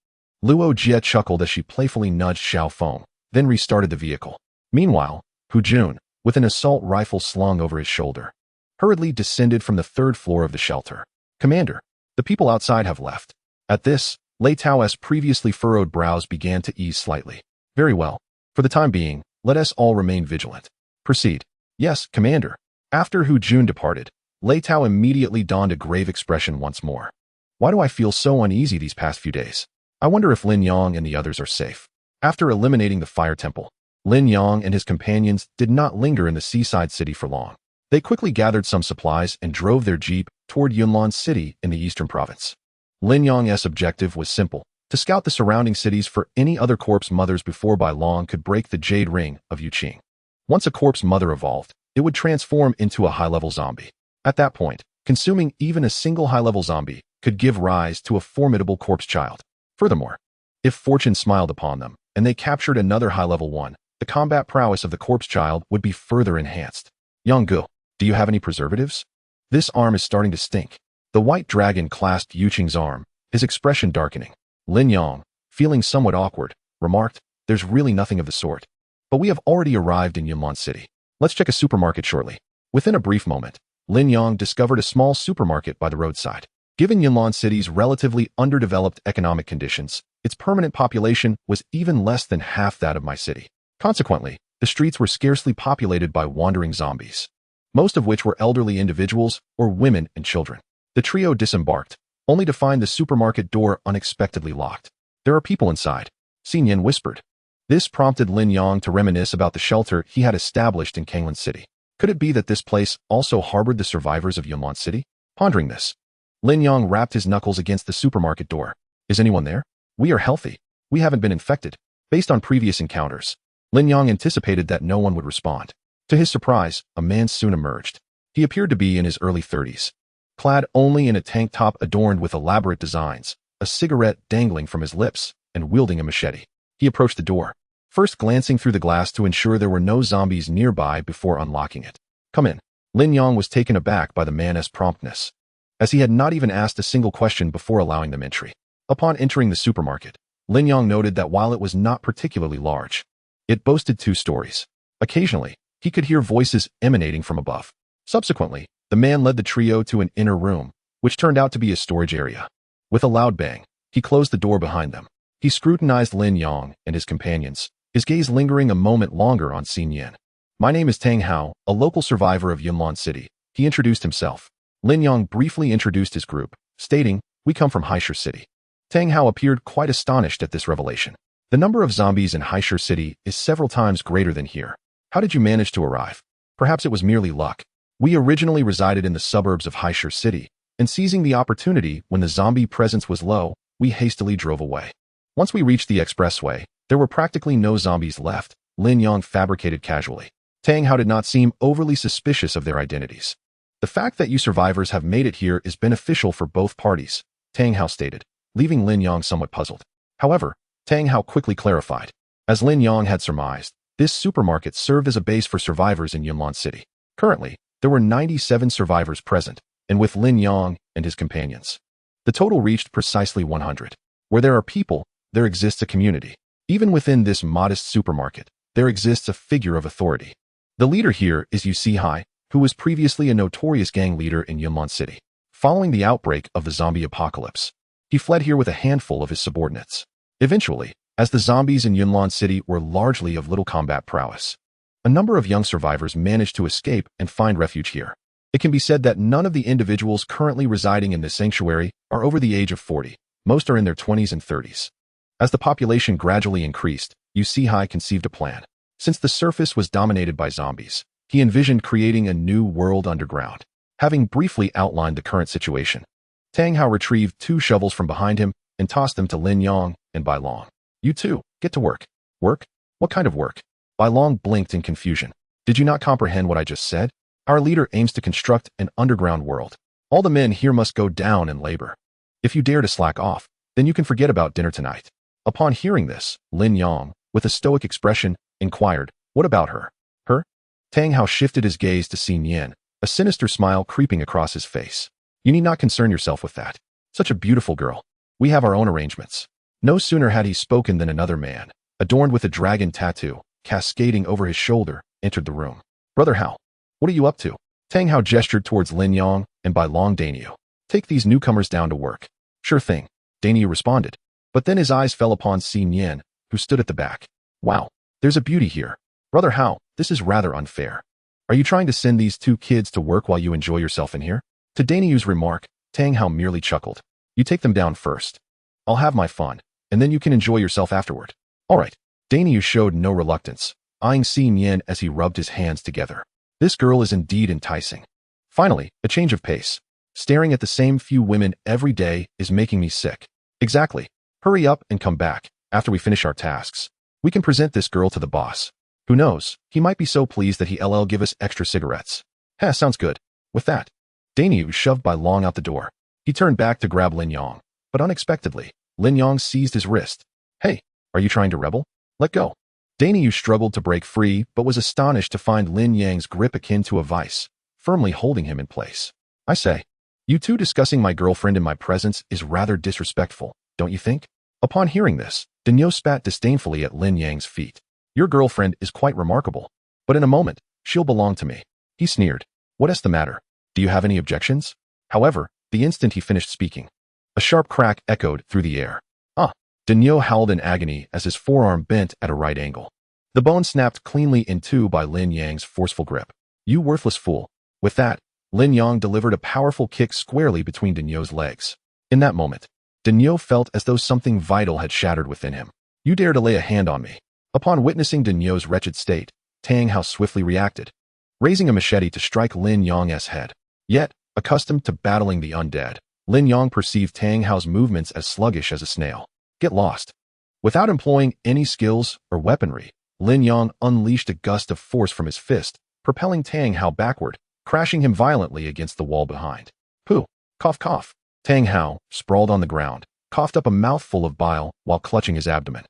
Luo Jie chuckled as she playfully nudged Xiao Feng, then restarted the vehicle. Meanwhile, Hu Jun, with an assault rifle slung over his shoulder, hurriedly descended from the 3rd floor of the shelter. "Commander, the people outside have left." At this, Lei Tao's previously furrowed brows began to ease slightly. "Very well. For the time being, let us all remain vigilant. Proceed." "Yes, Commander." After Hu Jun departed, Lei Tao immediately donned a grave expression once more. Why do I feel so uneasy these past few days? I wonder if Lin Yang and the others are safe. After eliminating the fire temple, Lin Yang and his companions did not linger in the seaside city for long. They quickly gathered some supplies and drove their jeep toward Yunlan City in the eastern province. Lin Yang's objective was simple: to scout the surrounding cities for any other corpse mothers before Bai Long could break the Jade Ring of Yuqing. Once a corpse mother evolved, it would transform into a high-level zombie. At that point, consuming even a single high-level zombie could give rise to a formidable corpse child. Furthermore, if fortune smiled upon them and they captured another high-level one, the combat prowess of the corpse child would be further enhanced. Yanggu, do you have any preservatives? This arm is starting to stink. The white dragon clasped Yuqing's arm, his expression darkening. Lin Yang, feeling somewhat awkward, remarked, there's really nothing of the sort. But we have already arrived in Yunlan City. Let's check a supermarket shortly. Within a brief moment, Lin Yang discovered a small supermarket by the roadside. Given Yunlan City's relatively underdeveloped economic conditions, its permanent population was even less than half that of my city. Consequently, the streets were scarcely populated by wandering zombies, most of which were elderly individuals or women and children. The trio disembarked, only to find the supermarket door unexpectedly locked. There are people inside, Xin Yan whispered. This prompted Lin Yang to reminisce about the shelter he had established in Kanglan City. Could it be that this place also harbored the survivors of Yunlan City? Pondering this, Lin Yang rapped his knuckles against the supermarket door. Is anyone there? We are healthy. We haven't been infected. Based on previous encounters, Lin Yang anticipated that no one would respond. To his surprise, a man soon emerged. He appeared to be in his early 30s, clad only in a tank top adorned with elaborate designs, a cigarette dangling from his lips, and wielding a machete. He approached the door, first glancing through the glass to ensure there were no zombies nearby before unlocking it. Come in. Lin Yang was taken aback by the man's promptness, as he had not even asked a single question before allowing them entry. Upon entering the supermarket, Lin Yang noted that while it was not particularly large, it boasted 2 stories. Occasionally, he could hear voices emanating from above. Subsequently, the man led the trio to an inner room, which turned out to be a storage area. With a loud bang, he closed the door behind them. He scrutinized Lin Yang and his companions, his gaze lingering a moment longer on Xin Yan. My name is Tang Hao, a local survivor of Yunlan City. He introduced himself. Lin Yang briefly introduced his group, stating, we come from Haishur City. Tang Hao appeared quite astonished at this revelation. The number of zombies in Haishur City is several times greater than here. How did you manage to arrive? Perhaps it was merely luck. We originally resided in the suburbs of Haishur City, and seizing the opportunity when the zombie presence was low, we hastily drove away. Once we reached the expressway, there were practically no zombies left, Lin Yang fabricated casually. Tang Hao did not seem overly suspicious of their identities. The fact that you survivors have made it here is beneficial for both parties, Tang Hao stated, leaving Lin Yang somewhat puzzled. However, Tang Hao quickly clarified. As Lin Yang had surmised, this supermarket served as a base for survivors in Yunlan City. Currently, there were 97 survivors present, and with Lin Yang and his companions, the total reached precisely 100. Where there are people, there exists a community. Even within this modest supermarket, there exists a figure of authority. The leader here is Yu Sihai, who was previously a notorious gang leader in Yunlan City. Following the outbreak of the zombie apocalypse, he fled here with a handful of his subordinates. Eventually, as the zombies in Yunlan City were largely of little combat prowess, a number of young survivors managed to escape and find refuge here. It can be said that none of the individuals currently residing in this sanctuary are over the age of 40. Most are in their 20s and 30s. As the population gradually increased, Yu Sihai conceived a plan. Since the surface was dominated by zombies, he envisioned creating a new world underground. Having briefly outlined the current situation, Tang Hao retrieved 2 shovels from behind him and tossed them to Lin Yang and Bai Long. You two, get to work. Work? What kind of work? Bai Long blinked in confusion. Did you not comprehend what I just said? Our leader aims to construct an underground world. All the men here must go down and labor. If you dare to slack off, then you can forget about dinner tonight. Upon hearing this, Lin Yang, with a stoic expression, inquired, what about her? Her? Tang Hao shifted his gaze to Xin Yan, a sinister smile creeping across his face. You need not concern yourself with that. Such a beautiful girl. We have our own arrangements. No sooner had he spoken than another man, adorned with a dragon tattoo, cascading over his shoulder, entered the room. Brother Hao, what are you up to? Tang Hao gestured towards Lin Yang and Bai Long Dainyu. Take these newcomers down to work. Sure thing, Dainyu responded. But then his eyes fell upon Xin Yan, who stood at the back. Wow, there's a beauty here. Brother Hao, this is rather unfair. Are you trying to send these two kids to work while you enjoy yourself in here? To Daniyu's remark, Tang Hao merely chuckled. You take them down first. I'll have my fun, and then you can enjoy yourself afterward. All right. Daniyu showed no reluctance, eyeing Xi Mian as he rubbed his hands together. This girl is indeed enticing. Finally, a change of pace. Staring at the same few women every day is making me sick. Exactly. Hurry up and come back. After we finish our tasks, we can present this girl to the boss. Who knows, he might be so pleased that he'll give us extra cigarettes. Heh, sounds good. With that, Daniyu shoved Bai Long out the door. He turned back to grab Lin Yong, but unexpectedly, Lin Yong seized his wrist. Hey, are you trying to rebel? Let go. Daniyu struggled to break free, but was astonished to find Lin Yang's grip akin to a vice, firmly holding him in place. I say, you two discussing my girlfriend in my presence is rather disrespectful, don't you think? Upon hearing this, Daniyu spat disdainfully at Lin Yang's feet. Your girlfriend is quite remarkable, but in a moment, she'll belong to me. He sneered. What's the matter? Do you have any objections? However, the instant he finished speaking, a sharp crack echoed through the air. Daniyu howled in agony as his forearm bent at a right angle. The bone snapped cleanly in two by Lin Yang's forceful grip. You worthless fool. With that, Lin Yang delivered a powerful kick squarely between Daniyu's legs. In that moment, Daniyu felt as though something vital had shattered within him. You dare to lay a hand on me. Upon witnessing Daniyu's wretched state, Tang Hao swiftly reacted, raising a machete to strike Lin Yang's head. Yet, accustomed to battling the undead, Lin Yang perceived Tang Hao's movements as sluggish as a snail. Get lost. Without employing any skills or weaponry, Lin Yang unleashed a gust of force from his fist, propelling Tang Hao backward, crashing him violently against the wall behind. Pooh! Cough cough. Tang Hao, sprawled on the ground, coughed up a mouthful of bile while clutching his abdomen.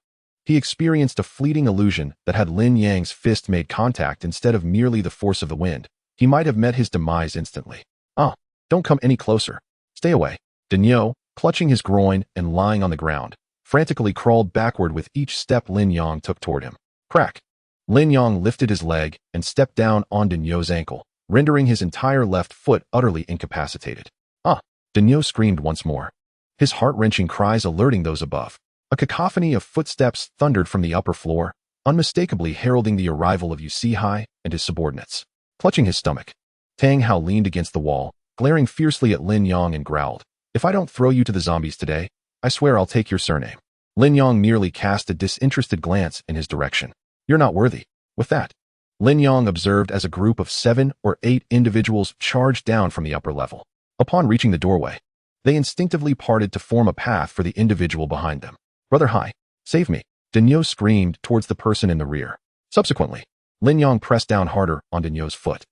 He experienced a fleeting illusion that had Lin Yang's fist made contact instead of merely the force of the wind, he might have met his demise instantly. Don't come any closer. Stay away. Daniyu, clutching his groin and lying on the ground, frantically crawled backward with each step Lin Yang took toward him. Crack! Lin Yang lifted his leg and stepped down on Daniyu's ankle, rendering his entire left foot utterly incapacitated. Daniyu screamed once more, his heart-wrenching cries alerting those above. A cacophony of footsteps thundered from the upper floor, unmistakably heralding the arrival of Yu Sihai and his subordinates. Clutching his stomach, Tang Hao leaned against the wall, glaring fiercely at Lin Yang and growled, If I don't throw you to the zombies today, I swear I'll take your surname. Lin Yang merely cast a disinterested glance in his direction. You're not worthy. With that, Lin Yang observed as a group of 7 or 8 individuals charged down from the upper level. Upon reaching the doorway, they instinctively parted to form a path for the individual behind them. Brother Hai, save me. Daniyu screamed towards the person in the rear. Subsequently, Lin Yang pressed down harder on Daniyu's foot.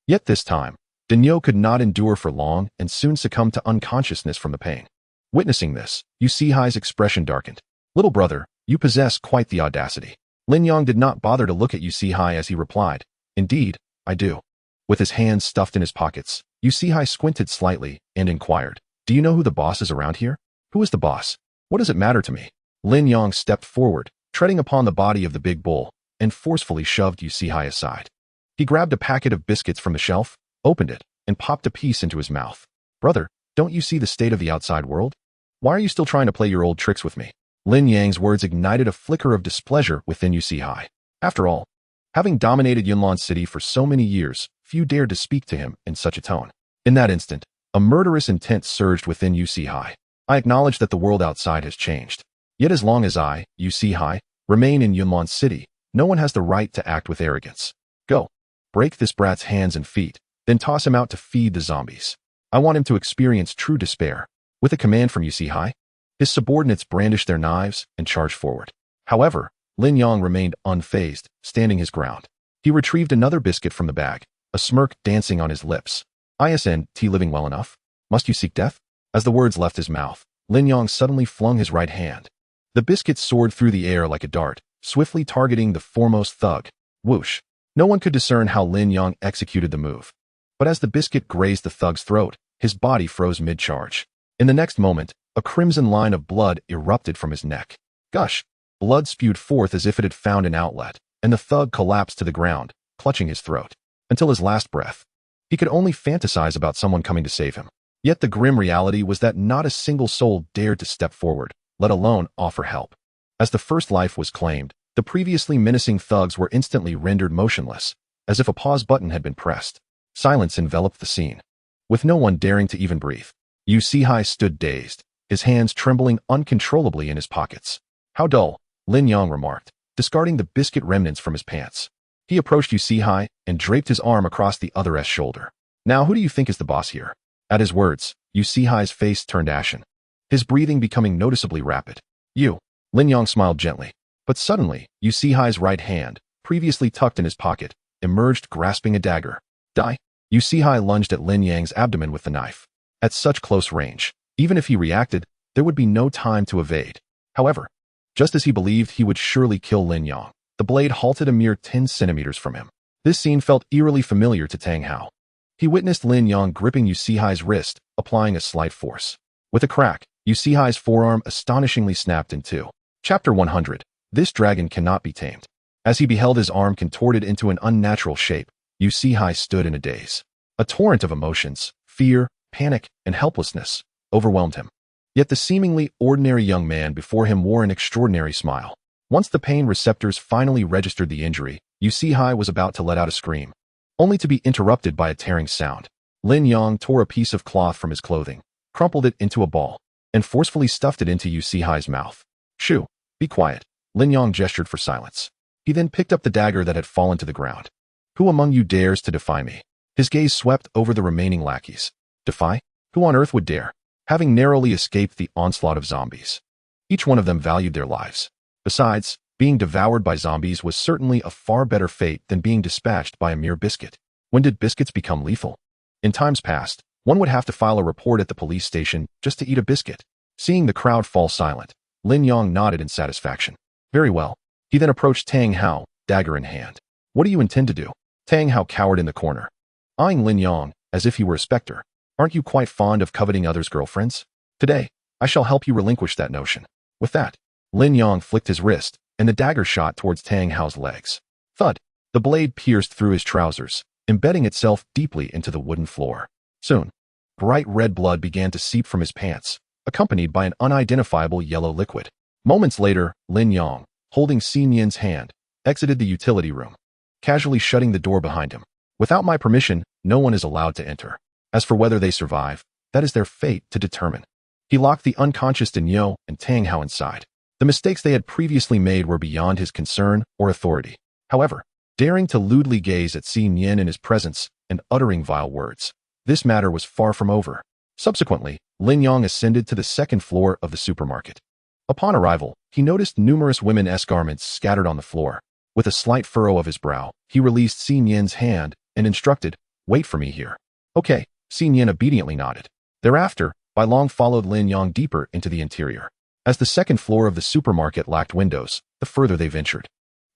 Yet this time, Daniyu could not endure for long and soon succumbed to unconsciousness from the pain. Witnessing this, Yu Sihai's expression darkened. Little brother, you possess quite the audacity. Lin Yang did not bother to look at Yu Sihai as he replied, Indeed, I do. With his hands stuffed in his pockets, Yu Sihai squinted slightly and inquired, Do you know who the boss is around here? Who is the boss? What does it matter to me? Lin Yang stepped forward, treading upon the body of the big bull, and forcefully shoved Yu Sihai aside. He grabbed a packet of biscuits from the shelf, opened it, and popped a piece into his mouth. Brother, don't you see the state of the outside world? Why are you still trying to play your old tricks with me? Lin Yang's words ignited a flicker of displeasure within Yu Sihai. After all, having dominated Yunlan City for so many years, few dared to speak to him in such a tone. In that instant, a murderous intent surged within Yu Sihai. I acknowledge that the world outside has changed. Yet as long as I, Yu Sihai, remain in Yunlan City, no one has the right to act with arrogance. Go. Break this brat's hands and feet, then toss him out to feed the zombies. I want him to experience true despair. With a command from Yu Sihai, his subordinates brandished their knives and charged forward. However, Lin Yang remained unfazed, standing his ground. He retrieved another biscuit from the bag, a smirk dancing on his lips. Isn't living well enough? Must you seek death? As the words left his mouth, Lin Yang suddenly flung his right hand. The biscuit soared through the air like a dart, swiftly targeting the foremost thug. Whoosh! No one could discern how Lin Yang executed the move. But as the biscuit grazed the thug's throat, his body froze mid-charge. In the next moment, a crimson line of blood erupted from his neck. Gush! Blood spewed forth as if it had found an outlet, and the thug collapsed to the ground, clutching his throat. Until his last breath, he could only fantasize about someone coming to save him. Yet the grim reality was that not a single soul dared to step forward, let alone offer help. As the first life was claimed, the previously menacing thugs were instantly rendered motionless, as if a pause button had been pressed. Silence enveloped the scene, with no one daring to even breathe. Yu Sihai stood dazed, his hands trembling uncontrollably in his pockets. How dull, Lin Yang remarked, discarding the biscuit remnants from his pants. He approached Yu Sihai and draped his arm across the other's shoulder. Now who do you think is the boss here? At his words, Yu Sihai's face turned ashen, his breathing becoming noticeably rapid. You. Lin Yang smiled gently. But suddenly, Yu Sihai's right hand, previously tucked in his pocket, emerged grasping a dagger. Die. Yu Sihai lunged at Lin Yang's abdomen with the knife. At such close range, even if he reacted, there would be no time to evade. However, just as he believed he would surely kill Lin Yang, the blade halted a mere 10 centimeters from him. This scene felt eerily familiar to Tang Hao. He witnessed Lin Yang gripping Yu Sihai's wrist, applying a slight force. With a crack, Yu Sihai's forearm astonishingly snapped in two. Chapter 100. This dragon cannot be tamed. As he beheld his arm contorted into an unnatural shape, Yu Sihai stood in a daze. A torrent of emotions, fear, panic, and helplessness, overwhelmed him. Yet the seemingly ordinary young man before him wore an extraordinary smile. Once the pain receptors finally registered the injury, Yu Sihai was about to let out a scream, only to be interrupted by a tearing sound. Lin Yang tore a piece of cloth from his clothing, crumpled it into a ball, and forcefully stuffed it into Yu Sihai's mouth. Shoo, be quiet. Lin Yang gestured for silence. He then picked up the dagger that had fallen to the ground. Who among you dares to defy me? His gaze swept over the remaining lackeys. Defy? Who on earth would dare? Having narrowly escaped the onslaught of zombies, each one of them valued their lives. Besides, being devoured by zombies was certainly a far better fate than being dispatched by a mere biscuit. When did biscuits become lethal? In times past, one would have to file a report at the police station just to eat a biscuit. Seeing the crowd fall silent, Lin Yang nodded in satisfaction. Very well. He then approached Tang Hao, dagger in hand. What do you intend to do? Tang Hao cowered in the corner, eyeing Lin Yang as if he were a specter. Aren't you quite fond of coveting others' girlfriends? Today, I shall help you relinquish that notion. With that, Lin Yang flicked his wrist, and the dagger shot towards Tang Hao's legs. Thud! The blade pierced through his trousers, embedding itself deeply into the wooden floor. Soon, bright red blood began to seep from his pants, accompanied by an unidentifiable yellow liquid. Moments later, Lin Yang, holding Xi Nian's hand, exited the utility room, casually shutting the door behind him. Without my permission, no one is allowed to enter. As for whether they survive, that is their fate to determine. He locked the unconscious Daniel and Tang Hao inside. The mistakes they had previously made were beyond his concern or authority. However, daring to lewdly gaze at Xi Nian in his presence and uttering vile words, this matter was far from over. Subsequently, Lin Yang ascended to the second floor of the supermarket. Upon arrival, he noticed numerous women's garments scattered on the floor. With a slight furrow of his brow, he released Xi Nian's hand and instructed, "Wait for me here." Okay, Xi Nian obediently nodded. Thereafter, Bai Long followed Lin Yang deeper into the interior. As the second floor of the supermarket lacked windows, the further they ventured,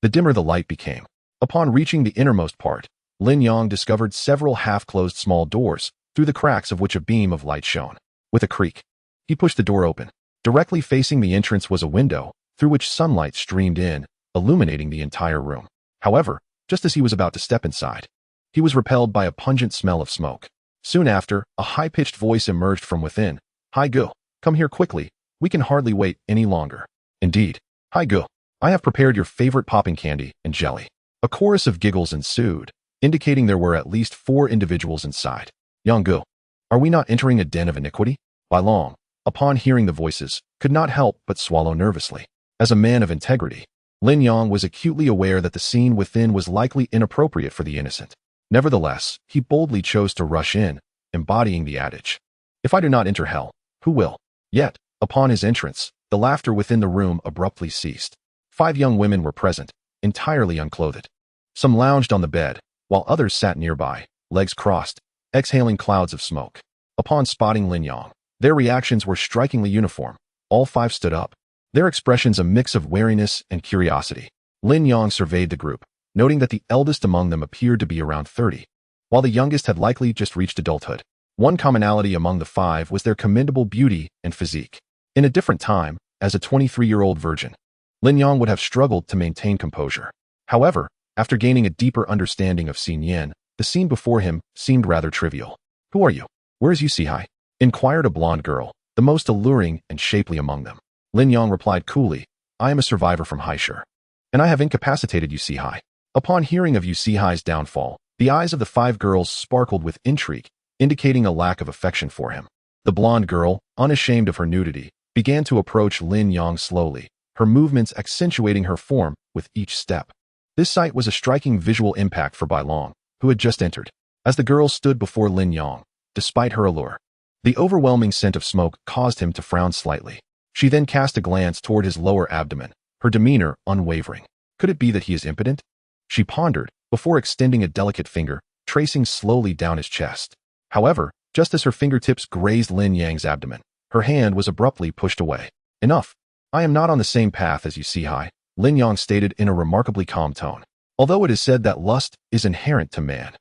the dimmer the light became. Upon reaching the innermost part, Lin Yang discovered several half-closed small doors, through the cracks of which a beam of light shone. With a creak, he pushed the door open. Directly facing the entrance was a window, through which sunlight streamed in, illuminating the entire room. However, just as he was about to step inside, he was repelled by a pungent smell of smoke. Soon after, a high-pitched voice emerged from within. "Hai Gu, come here quickly. We can hardly wait any longer." Indeed, "Hai Gu, I have prepared your favorite popping candy and jelly." A chorus of giggles ensued, indicating there were at least 4 individuals inside. "Yang Gu, are we not entering a den of iniquity?" Bai Long, upon hearing the voices, could not help but swallow nervously. As a man of integrity, Lin Yang was acutely aware that the scene within was likely inappropriate for the innocent. Nevertheless, he boldly chose to rush in, embodying the adage, "If I do not enter hell, who will?" Yet, upon his entrance, the laughter within the room abruptly ceased. 5 young women were present, entirely unclothed. Some lounged on the bed, while others sat nearby, legs crossed, exhaling clouds of smoke. Upon spotting Lin Yang, their reactions were strikingly uniform. All 5 stood up, their expressions a mix of wariness and curiosity. Lin Yang surveyed the group, noting that the eldest among them appeared to be around 30, while the youngest had likely just reached adulthood. One commonality among the 5 was their commendable beauty and physique. In a different time, as a 23-year-old virgin, Lin Yang would have struggled to maintain composure. However, after gaining a deeper understanding of Xi Nian, the scene before him seemed rather trivial. "Who are you? Where is Yu Sihai?" inquired a blonde girl, the most alluring and shapely among them. Lin Yang replied coolly, "I am a survivor from Haishur, and I have incapacitated Yu Sihai." Upon hearing of Yu Sihai's downfall, the eyes of the 5 girls sparkled with intrigue, indicating a lack of affection for him. The blonde girl, unashamed of her nudity, began to approach Lin Yang slowly, her movements accentuating her form with each step. This sight was a striking visual impact for Bai Long, who had just entered. As the girl stood before Lin Yang, despite her allure, the overwhelming scent of smoke caused him to frown slightly. She then cast a glance toward his lower abdomen, her demeanor unwavering. Could it be that he is impotent? She pondered, before extending a delicate finger, tracing slowly down his chest. However, just as her fingertips grazed Lin Yang's abdomen, her hand was abruptly pushed away. Enough. I am not on the same path as Yu Sihai, Lin Yang stated in a remarkably calm tone. Although it is said that lust is inherent to man,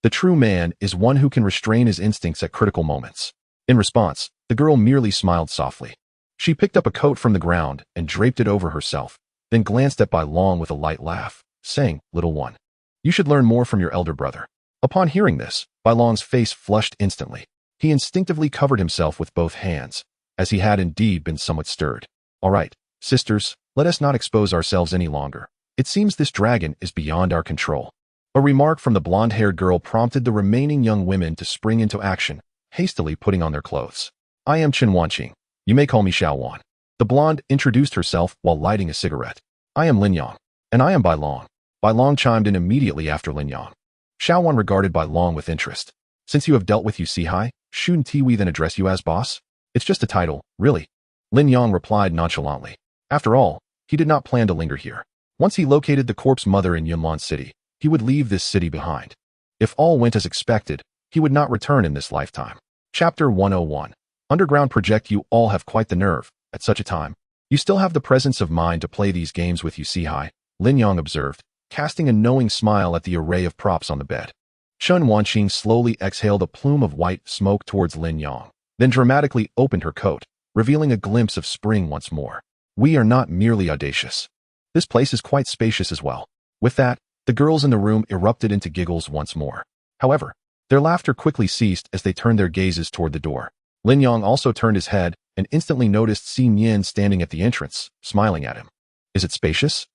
the true man is one who can restrain his instincts at critical moments. In response, the girl merely smiled softly. She picked up a coat from the ground and draped it over herself, then glanced at Bai Long with a light laugh, saying, "Little one, you should learn more from your elder brother." Upon hearing this, Bai Long's face flushed instantly. He instinctively covered himself with both hands, as he had indeed been somewhat stirred. "All right, sisters, let us not expose ourselves any longer. It seems this dragon is beyond our control." A remark from the blonde-haired girl prompted the remaining young women to spring into action, hastily putting on their clothes. "I am Chen Wanqing. You may call me Xiao Wan." The blonde introduced herself while lighting a cigarette. "I am Lin Yang. And I am Bai Long." Bai Long chimed in immediately after Lin Yang. Xiao Wan regarded Bai Long with interest. "Since you have dealt with Yu Sihai, shouldn't we then address you as boss? It's just a title, really." Lin Yang replied nonchalantly. After all, he did not plan to linger here. Once he located the corpse mother in Yunlan City, he would leave this city behind. If all went as expected, he would not return in this lifetime. Chapter 101. Underground Project. You all have quite the nerve, at such a time. You still have the presence of mind to play these games with Yu Sihai, Lin Yang observed, casting a knowing smile at the array of props on the bed. Chen Wanqing slowly exhaled a plume of white smoke towards Lin Yang, then dramatically opened her coat, revealing a glimpse of spring once more. "We are not merely audacious. This place is quite spacious as well." With that, the girls in the room erupted into giggles once more. However, their laughter quickly ceased as they turned their gazes toward the door. Lin Yang also turned his head and instantly noticed Xin Yin standing at the entrance, smiling at him. "Is it spacious?"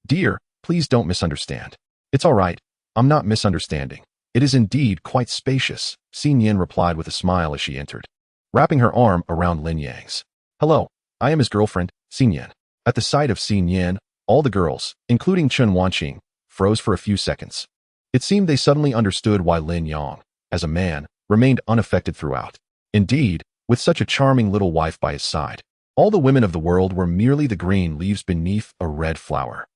Dear, please don't misunderstand." "It's all right. I'm not misunderstanding. It is indeed quite spacious," Xin Yin replied with a smile as she entered, wrapping her arm around Lin Yang's. "Hello, I am his girlfriend, Xin Yin." At the sight of Xin Yin, all the girls, including Chen Wanqing, froze for a few seconds. It seemed they suddenly understood why Lin Yang, as a man, remained unaffected throughout. Indeed, with such a charming little wife by his side, all the women of the world were merely the green leaves beneath a red flower.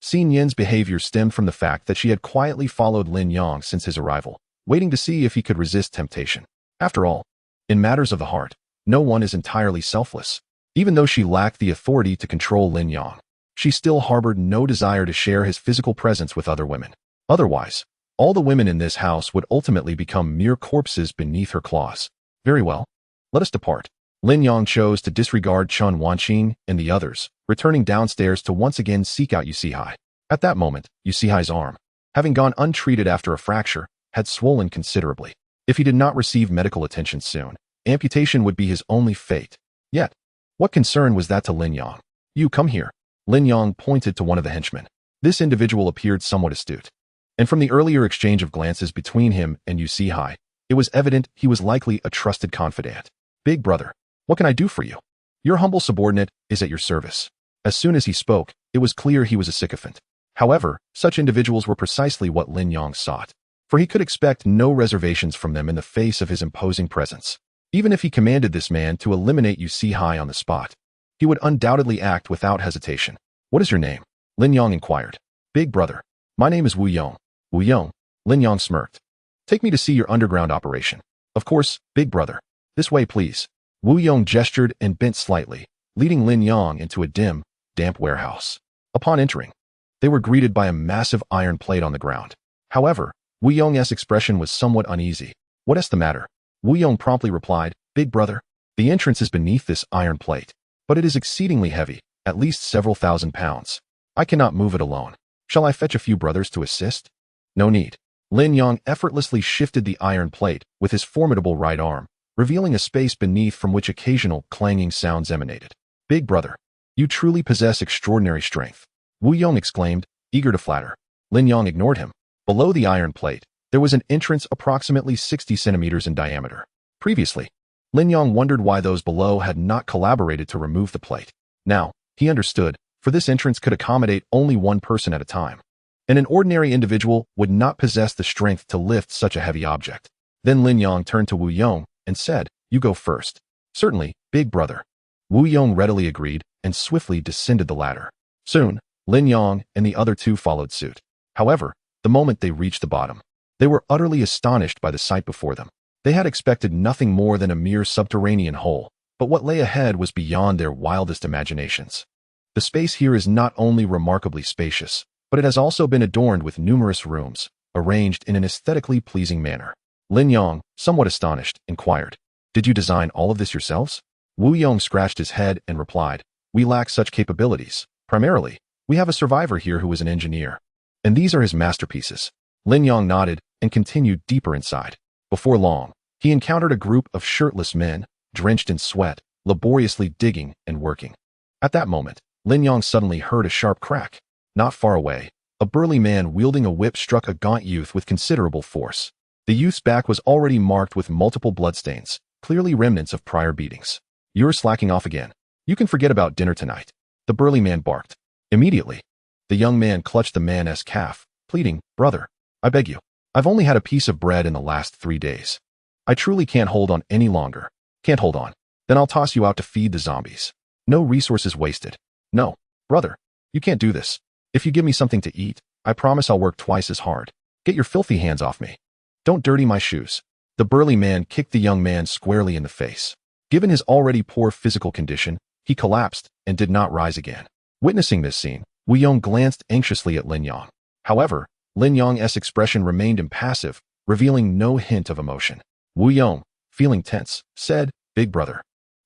Xin Yin's behavior stemmed from the fact that she had quietly followed Lin Yang since his arrival, waiting to see if he could resist temptation. After all, in matters of the heart, no one is entirely selfless. Even though she lacked the authority to control Lin Yang, she still harbored no desire to share his physical presence with other women. Otherwise, all the women in this house would ultimately become mere corpses beneath her claws. "Very well. Let us depart." Lin Yang chose to disregard Chen Wanqing and the others, returning downstairs to once again seek out Yu Sihai. At that moment, Yu Sihai's arm, having gone untreated after a fracture, had swollen considerably. If he did not receive medical attention soon, amputation would be his only fate. Yet, what concern was that to Lin Yang? "You come here." Lin Yang pointed to one of the henchmen. This individual appeared somewhat astute, and from the earlier exchange of glances between him and Yu Sihai, it was evident he was likely a trusted confidant. "Big brother, what can I do for you? Your humble subordinate is at your service." As soon as he spoke, it was clear he was a sycophant. However, such individuals were precisely what Lin Yang sought, for he could expect no reservations from them in the face of his imposing presence. Even if he commanded this man to eliminate Yu Sihai on the spot, he would undoubtedly act without hesitation. "What is your name?" Lin Yang inquired. "Big brother, my name is Wu Yong." "Wu Yong," Lin Yang smirked. "Take me to see your underground operation." "Of course, big brother. This way, please." Wu Yong gestured and bent slightly, leading Lin Yang into a dim, damp warehouse. Upon entering, they were greeted by a massive iron plate on the ground. However, Wu Yong's expression was somewhat uneasy. "What is the matter?" Wu Yong promptly replied, "Big brother, the entrance is beneath this iron plate, but it is exceedingly heavy, at least several thousand pounds. I cannot move it alone. Shall I fetch a few brothers to assist?" "No need." Lin Yang effortlessly shifted the iron plate with his formidable right arm, revealing a space beneath from which occasional clanging sounds emanated. "Big brother, you truly possess extraordinary strength," Wu Yong exclaimed, eager to flatter. Lin Yong ignored him. Below the iron plate, there was an entrance approximately 60 centimeters in diameter. Previously, Lin Yong wondered why those below had not collaborated to remove the plate. Now, he understood, for this entrance could accommodate only one person at a time, and an ordinary individual would not possess the strength to lift such a heavy object. Then Lin Yong turned to Wu Yong and said, "You go first." "Certainly, big brother." Wu Yong readily agreed and swiftly descended the ladder. Soon, Lin Yong and the other two followed suit. However, the moment they reached the bottom, they were utterly astonished by the sight before them. They had expected nothing more than a mere subterranean hole, but what lay ahead was beyond their wildest imaginations. The space here is not only remarkably spacious, but it has also been adorned with numerous rooms, arranged in an aesthetically pleasing manner. Lin Yong, somewhat astonished, inquired, "Did you design all of this yourselves?" Wu Yong scratched his head and replied, "We lack such capabilities. Primarily, we have a survivor here who is an engineer, and these are his masterpieces." Lin Yong nodded and continued deeper inside. Before long, he encountered a group of shirtless men, drenched in sweat, laboriously digging and working. At that moment, Lin Yong suddenly heard a sharp crack. Not far away, a burly man wielding a whip struck a gaunt youth with considerable force. The youth's back was already marked with multiple bloodstains, clearly remnants of prior beatings. "You're slacking off again. You can forget about dinner tonight," the burly man barked. Immediately, the young man clutched the man's calf, pleading, "Brother, I beg you. I've only had a piece of bread in the last 3 days. I truly can't hold on any longer." "Can't hold on? Then I'll toss you out to feed the zombies. No resources wasted." "No, brother, you can't do this. If you give me something to eat, I promise I'll work twice as hard. Get your filthy hands off me. Don't dirty my shoes." The burly man kicked the young man squarely in the face. Given his already poor physical condition, he collapsed and did not rise again. Witnessing this scene, Wu Yong glanced anxiously at Lin Yong. However, Lin Yong's expression remained impassive, revealing no hint of emotion. Wu Yong, feeling tense, said, "Big brother.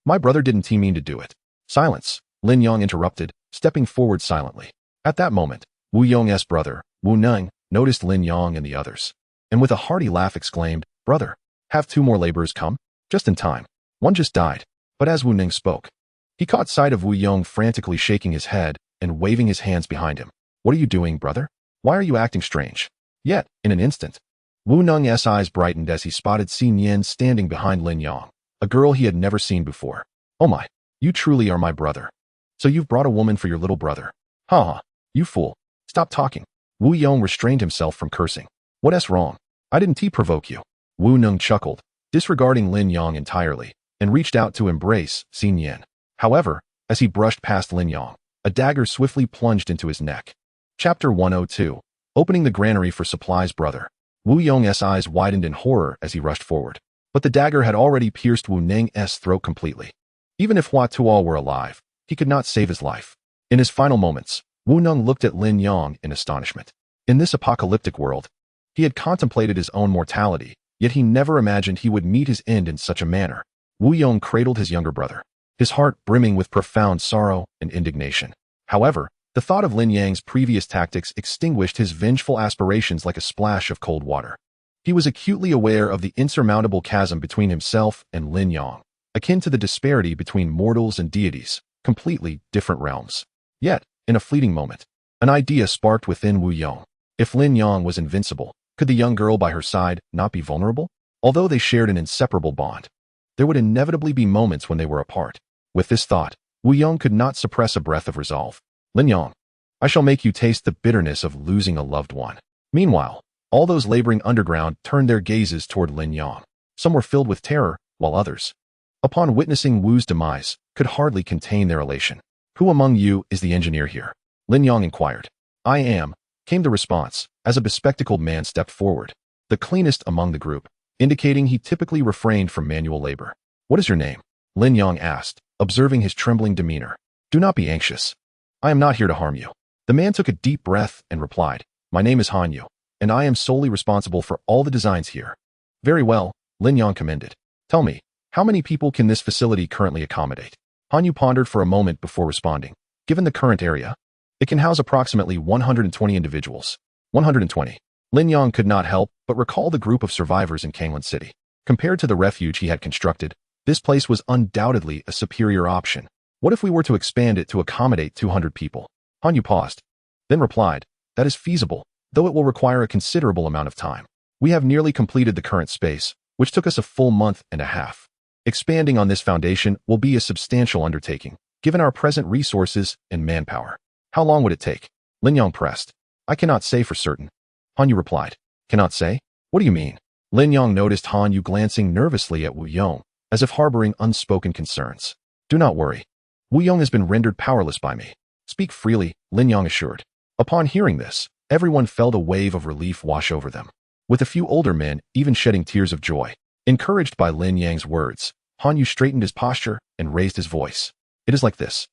My brother didn't mean to do it." "Silence," Lin Yong interrupted, stepping forward silently. At that moment, Wu Yong's brother, Wu Neng, noticed Lin Yong and the others, and with a hearty laugh exclaimed, "Brother, have 2 more laborers come? Just in time. One just died." But as Wu Neng spoke, he caught sight of Wu Yong frantically shaking his head and waving his hands behind him. "What are you doing, brother? Why are you acting strange?" Yet, in an instant, Wu Neng's eyes brightened as he spotted Xin Yan standing behind Lin Yong, a girl he had never seen before. "Oh my, you truly are my brother. So you've brought a woman for your little brother. Ha ha, you fool. Stop talking." Wu Yong restrained himself from cursing. "What's wrong? I didn't provoke you." Wu Neng chuckled, disregarding Lin Yong entirely, and reached out to embrace Xin Yan. However, as he brushed past Lin Yong, a dagger swiftly plunged into his neck. Chapter 102. Opening the granary for supplies. Brother. Wu Yong's eyes widened in horror as he rushed forward. But the dagger had already pierced Wu Neng's throat completely. Even if Hua Tuo were alive, he could not save his life. In his final moments, Wu Neng looked at Lin Yong in astonishment. In this apocalyptic world, he had contemplated his own mortality, yet he never imagined he would meet his end in such a manner. Wu Yong cradled his younger brother, his heart brimming with profound sorrow and indignation. However, the thought of Lin Yang's previous tactics extinguished his vengeful aspirations like a splash of cold water. He was acutely aware of the insurmountable chasm between himself and Lin Yong, akin to the disparity between mortals and deities, completely different realms. Yet, in a fleeting moment, an idea sparked within Wu Yong. If Lin Yong was invincible, could the young girl by her side not be vulnerable? Although they shared an inseparable bond, there would inevitably be moments when they were apart. With this thought, Wu Yong could not suppress a breath of resolve. "Lin Yong, I shall make you taste the bitterness of losing a loved one." Meanwhile, all those laboring underground turned their gazes toward Lin Yong. Some were filled with terror, while others, upon witnessing Wu's demise, could hardly contain their elation. "Who among you is the engineer here?" Lin Yong inquired. "I am," came the response, as a bespectacled man stepped forward, the cleanest among the group, indicating he typically refrained from manual labor. "What is your name?" Lin Yong asked, observing his trembling demeanor. "Do not be anxious. I am not here to harm you." The man took a deep breath and replied, "My name is Han Yu, and I am solely responsible for all the designs here." "Very well," Lin Yong commended. "Tell me, how many people can this facility currently accommodate?" Han Yu pondered for a moment before responding. "Given the current area, it can house approximately 120 individuals." 120. Lin Yong could not help but recall the group of survivors in Kanglan City. Compared to the refuge he had constructed, this place was undoubtedly a superior option. What if we were to expand it to accommodate 200 people? Han Yu paused, then replied, "That is feasible, though it will require a considerable amount of time. We have nearly completed the current space, which took us a full month and a half. Expanding on this foundation will be a substantial undertaking, given our present resources and manpower. How long would it take? Lin Yong pressed. I cannot say for certain. Han Yu replied. Cannot say? What do you mean? Lin Yong noticed Han Yu glancing nervously at Wu Yong, as if harboring unspoken concerns. Do not worry. Wu Yong has been rendered powerless by me. Speak freely, Lin Yong assured. Upon hearing this, everyone felt a wave of relief wash over them, with a few older men even shedding tears of joy. Encouraged by Lin Yang's words, Han Yu straightened his posture and raised his voice. It is like this.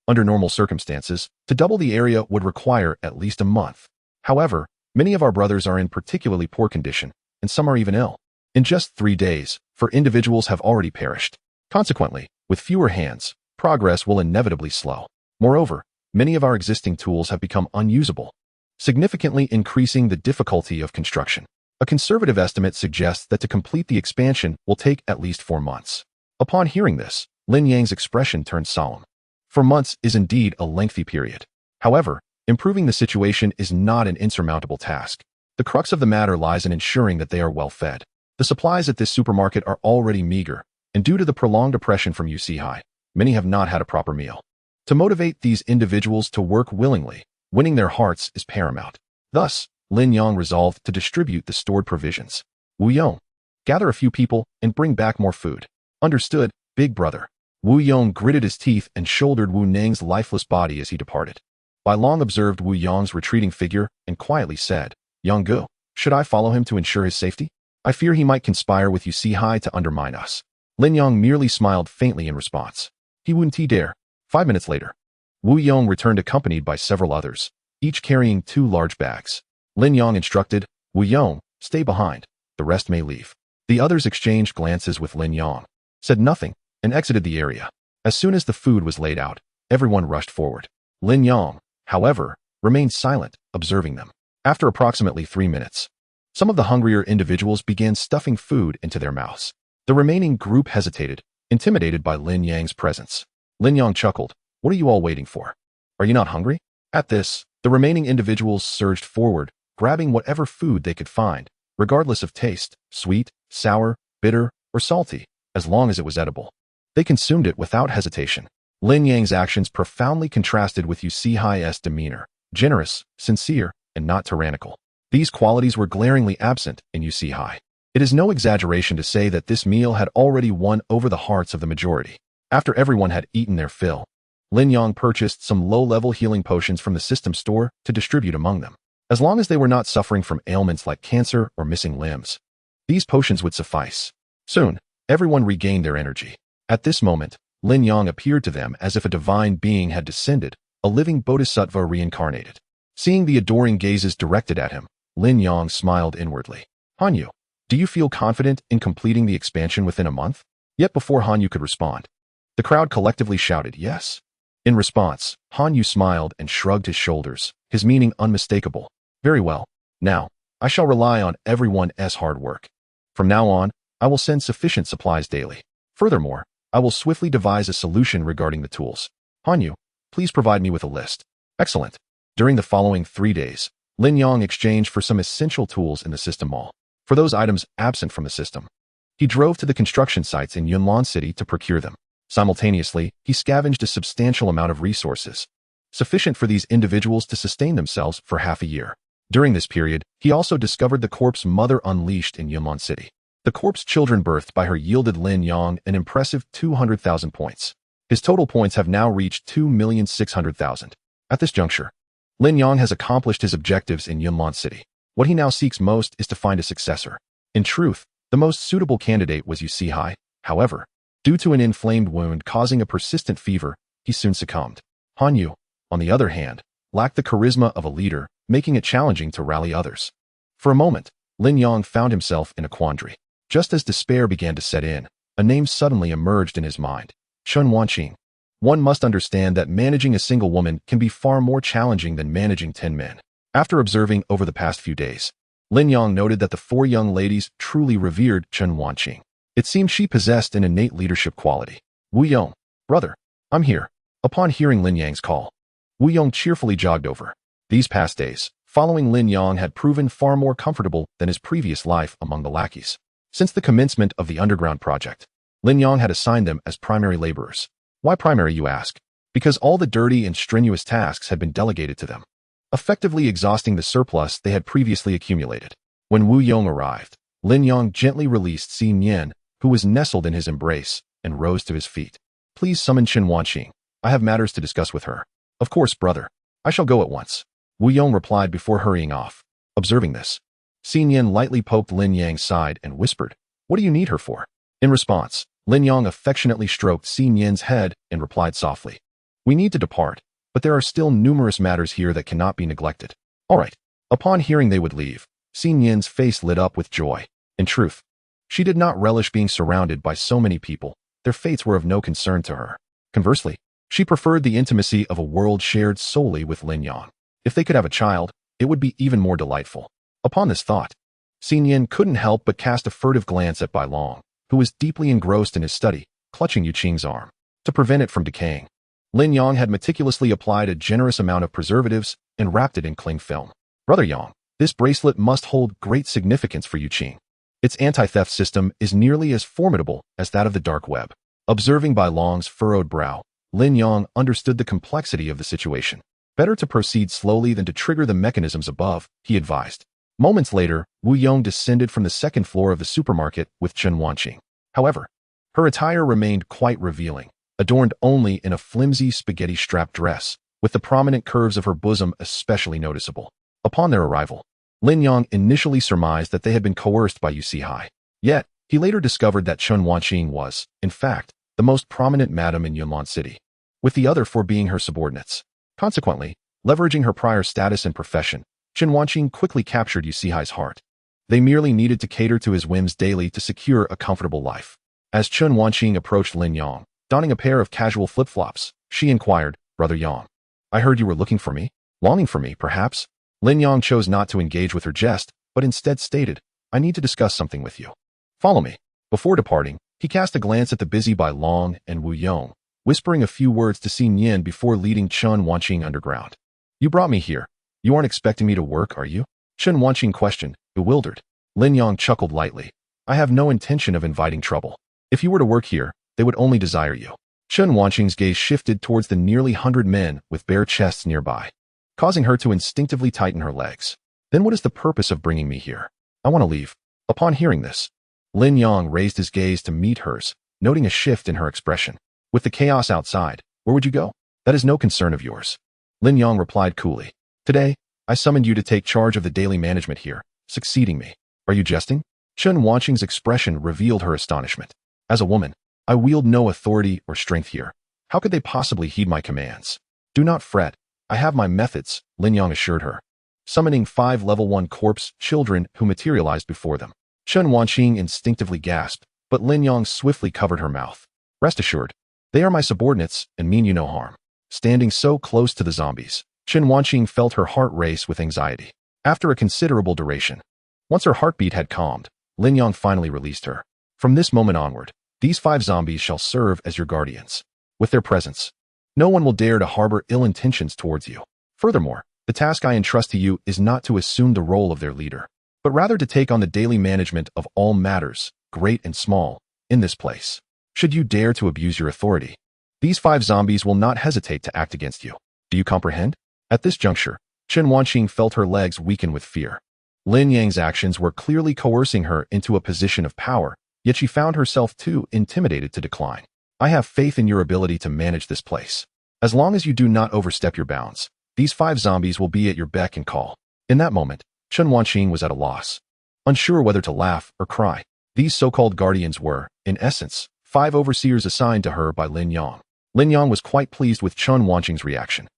Under normal circumstances, to double the area would require at least a month. However, many of our brothers are in particularly poor condition, and some are even ill. In just 3 days, 4 individuals have already perished. Consequently, with fewer hands, progress will inevitably slow. Moreover, many of our existing tools have become unusable, significantly increasing the difficulty of construction. A conservative estimate suggests that to complete the expansion will take at least 4 months. Upon hearing this, Lin Yang's expression turned solemn. 4 months is indeed a lengthy period. However, improving the situation is not an insurmountable task. The crux of the matter lies in ensuring that they are well fed. The supplies at this supermarket are already meager, and due to the prolonged oppression from UC High, many have not had a proper meal. To motivate these individuals to work willingly, winning their hearts is paramount. Thus, Lin Yong resolved to distribute the stored provisions. Wu Yong, gather a few people and bring back more food. Understood, big brother. Wu Yong gritted his teeth and shouldered Wu Neng's lifeless body as he departed. Bai Long observed Wu Yong's retreating figure and quietly said, Yonggu, should I follow him to ensure his safety? I fear he might conspire with UC High to undermine us. Lin Yong merely smiled faintly in response. He wouldn't dare. 5 minutes later, Wu Yong returned accompanied by several others, each carrying 2 large bags. Lin Yong instructed, Wu Yong, stay behind, the rest may leave. The others exchanged glances with Lin Yong, said nothing, and exited the area. As soon as the food was laid out, everyone rushed forward. Lin Yong, however, remained silent, observing them. After approximately 3 minutes, some of the hungrier individuals began stuffing food into their mouths. The remaining group hesitated, intimidated by Lin Yang's presence. Lin Yong chuckled, what are you all waiting for? Are you not hungry? At this, the remaining individuals surged forward, grabbing whatever food they could find, regardless of taste, sweet, sour, bitter, or salty, as long as it was edible. They consumed it without hesitation. Lin Yang's actions profoundly contrasted with UC High's demeanor, generous, sincere, and not tyrannical. These qualities were glaringly absent in UC High. It is no exaggeration to say that this meal had already won over the hearts of the majority. After everyone had eaten their fill, Lin Yong purchased some low-level healing potions from the system store to distribute among them. As long as they were not suffering from ailments like cancer or missing limbs, these potions would suffice. Soon, everyone regained their energy. At this moment, Lin Yong appeared to them as if a divine being had descended, a living bodhisattva reincarnated. Seeing the adoring gazes directed at him, Lin Yong smiled inwardly. Han Yu, do you feel confident in completing the expansion within a month? Yet before Han Yu could respond, the crowd collectively shouted yes. In response, Han Yu smiled and shrugged his shoulders, his meaning unmistakable. Very well. Now, I shall rely on everyone's hard work. From now on, I will send sufficient supplies daily. Furthermore, I will swiftly devise a solution regarding the tools. Han Yu, please provide me with a list. Excellent. During the following 3 days, Lin Yong exchanged for some essential tools in the system mall. For those items absent from the system, he drove to the construction sites in Yunlan City to procure them. Simultaneously, he scavenged a substantial amount of resources, sufficient for these individuals to sustain themselves for half a year. During this period, he also discovered the corpse mother unleashed in Yunlan City. The corpse children birthed by her yielded Lin Yong an impressive 200,000 points. His total points have now reached 2,600,000. At this juncture, Lin Yong has accomplished his objectives in Yunlan City. What he now seeks most is to find a successor. In truth, the most suitable candidate was UC High. However, due to an inflamed wound causing a persistent fever, he soon succumbed. Han Yu, on the other hand, lacked the charisma of a leader, making it challenging to rally others. For a moment, Lin Yong found himself in a quandary. Just as despair began to set in, a name suddenly emerged in his mind. Chen Wanqing. One must understand that managing a single woman can be far more challenging than managing 10 men. After observing over the past few days, Lin Yong noted that the 4 young ladies truly revered Chen Wanqing. It seemed she possessed an innate leadership quality. Wu Yong, brother, I'm here. Upon hearing Lin Yang's call, Wu Yong cheerfully jogged over. These past days, Following Lin Yang had proven far more comfortable than his previous life among the lackeys. Since the commencement of the underground project, Lin Yang had assigned them as primary laborers. Why primary, you ask? Because all the dirty and strenuous tasks had been delegated to them, effectively exhausting the surplus they had previously accumulated. When Wu Yong arrived, Lin Yang gently released Xin Yan, who was nestled in his embrace, and rose to his feet. Please summon Chen Wanqing. I have matters to discuss with her. Of course, brother. I shall go at once. Wu Yong replied before hurrying off. Observing this, Xin Yan lightly poked Lin Yang's side and whispered, "What do you need her for?" In response, Lin Yang affectionately stroked Xin Yan's head and replied softly, "We need to depart, but there are still numerous matters here that cannot be neglected." All right. Upon hearing they would leave, Xin Yan's face lit up with joy. In truth, she did not relish being surrounded by so many people. Their fates were of no concern to her. Conversely, she preferred the intimacy of a world shared solely with Lin Yang. If they could have a child, it would be even more delightful. Upon this thought, Xin Yan couldn't help but cast a furtive glance at Bai Long, who was deeply engrossed in his study, clutching Yu Qing's arm. To prevent it from decaying, Lin Yang had meticulously applied a generous amount of preservatives and wrapped it in cling film. Brother Yang, this bracelet must hold great significance for Yu Qing. Its anti-theft system is nearly as formidable as that of the dark web. Observing Bai Long's furrowed brow, Lin Yang understood the complexity of the situation. Better to proceed slowly than to trigger the mechanisms above, he advised. Moments later, Wu Yong descended from the second floor of the supermarket with Chen Wanqing. However, her attire remained quite revealing, adorned only in a flimsy spaghetti-strap dress, with the prominent curves of her bosom especially noticeable. Upon their arrival, Lin Yang initially surmised that they had been coerced by Yu Sihai. Yet, he later discovered that Chen Wanqing was, in fact, the most prominent madam in Yunlin City, with the other four being her subordinates. Consequently, leveraging her prior status and profession, Chen Wanqing quickly captured Yu Sihai's heart. They merely needed to cater to his whims daily to secure a comfortable life. As Chen Wanqing approached Lin Yang, donning a pair of casual flip-flops, she inquired, "Brother Yang, I heard you were looking for me? Longing for me, perhaps?" Lin Yang chose not to engage with her jest, but instead stated, "I need to discuss something with you. Follow me." Before departing, he cast a glance at the busy Bai Long and Wu Yong, whispering a few words to Xin Yan before leading Chen Wanqing underground. "You brought me here. You aren't expecting me to work, are you?" Chen Wanqing questioned, bewildered. Lin Yang chuckled lightly. "I have no intention of inviting trouble. If you were to work here, they would only desire you." Chen Wanqing's gaze shifted towards the nearly 100 men with bare chests nearby, causing her to instinctively tighten her legs. "Then what is the purpose of bringing me here? I want to leave." Upon hearing this, Lin Yang raised his gaze to meet hers, noting a shift in her expression. "With the chaos outside, where would you go? That is no concern of yours." Lin Yang replied coolly, "Today, I summoned you to take charge of the daily management here, succeeding me. Are you jesting?" Chen Wanqing's expression revealed her astonishment. "As a woman, I wield no authority or strength here. How could they possibly heed my commands?" "Do not fret. I have my methods," Lin Yang assured her, summoning 5 level 1 corpse children who materialized before them. Chen Wanqing instinctively gasped, but Lin Yang swiftly covered her mouth. "Rest assured, they are my subordinates and mean you no harm." Standing so close to the zombies, Chen Wanqing felt her heart race with anxiety. After a considerable duration, once her heartbeat had calmed, Lin Yang finally released her. "From this moment onward, these 5 zombies shall serve as your guardians. With their presence, no one will dare to harbor ill intentions towards you. Furthermore, the task I entrust to you is not to assume the role of their leader, but rather to take on the daily management of all matters, great and small, in this place. Should you dare to abuse your authority, these 5 zombies will not hesitate to act against you. Do you comprehend?" At this juncture, Chen Wanqing felt her legs weaken with fear. Lin Yang's actions were clearly coercing her into a position of power, yet she found herself too intimidated to decline. "I have faith in your ability to manage this place. As long as you do not overstep your bounds, these 5 zombies will be at your beck and call." In that moment, Chen Wanqing was at a loss, unsure whether to laugh or cry. These so-called guardians were, in essence, 5 overseers assigned to her by Lin Yang. Lin Yang was quite pleased with Chen Wanqing's reaction.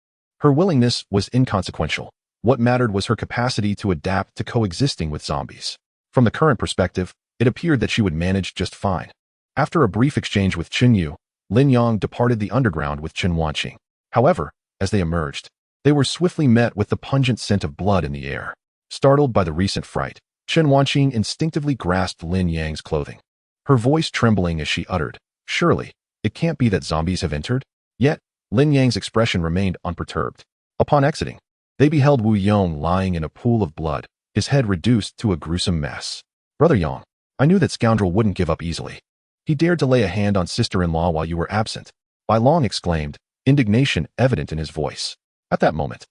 Her willingness was inconsequential. What mattered was her capacity to adapt to coexisting with zombies. From the current perspective, it appeared that she would manage just fine. After a brief exchange with Qin Yu, Lin Yang departed the underground with Chen Wanqing. However, as they emerged, they were swiftly met with the pungent scent of blood in the air. Startled by the recent fright, Chen Wanqing instinctively grasped Lin Yang's clothing, her voice trembling as she uttered, "Surely, it can't be that zombies have entered?" Yet, Lin Yang's expression remained unperturbed. Upon exiting, They beheld Wu Yong lying in a pool of blood, his head reduced to a gruesome mess. Brother Yong, I knew that scoundrel wouldn't give up easily. He dared to lay a hand on sister-in-law while you were absent. Bai Long exclaimed, indignation evident in his voice. At that moment,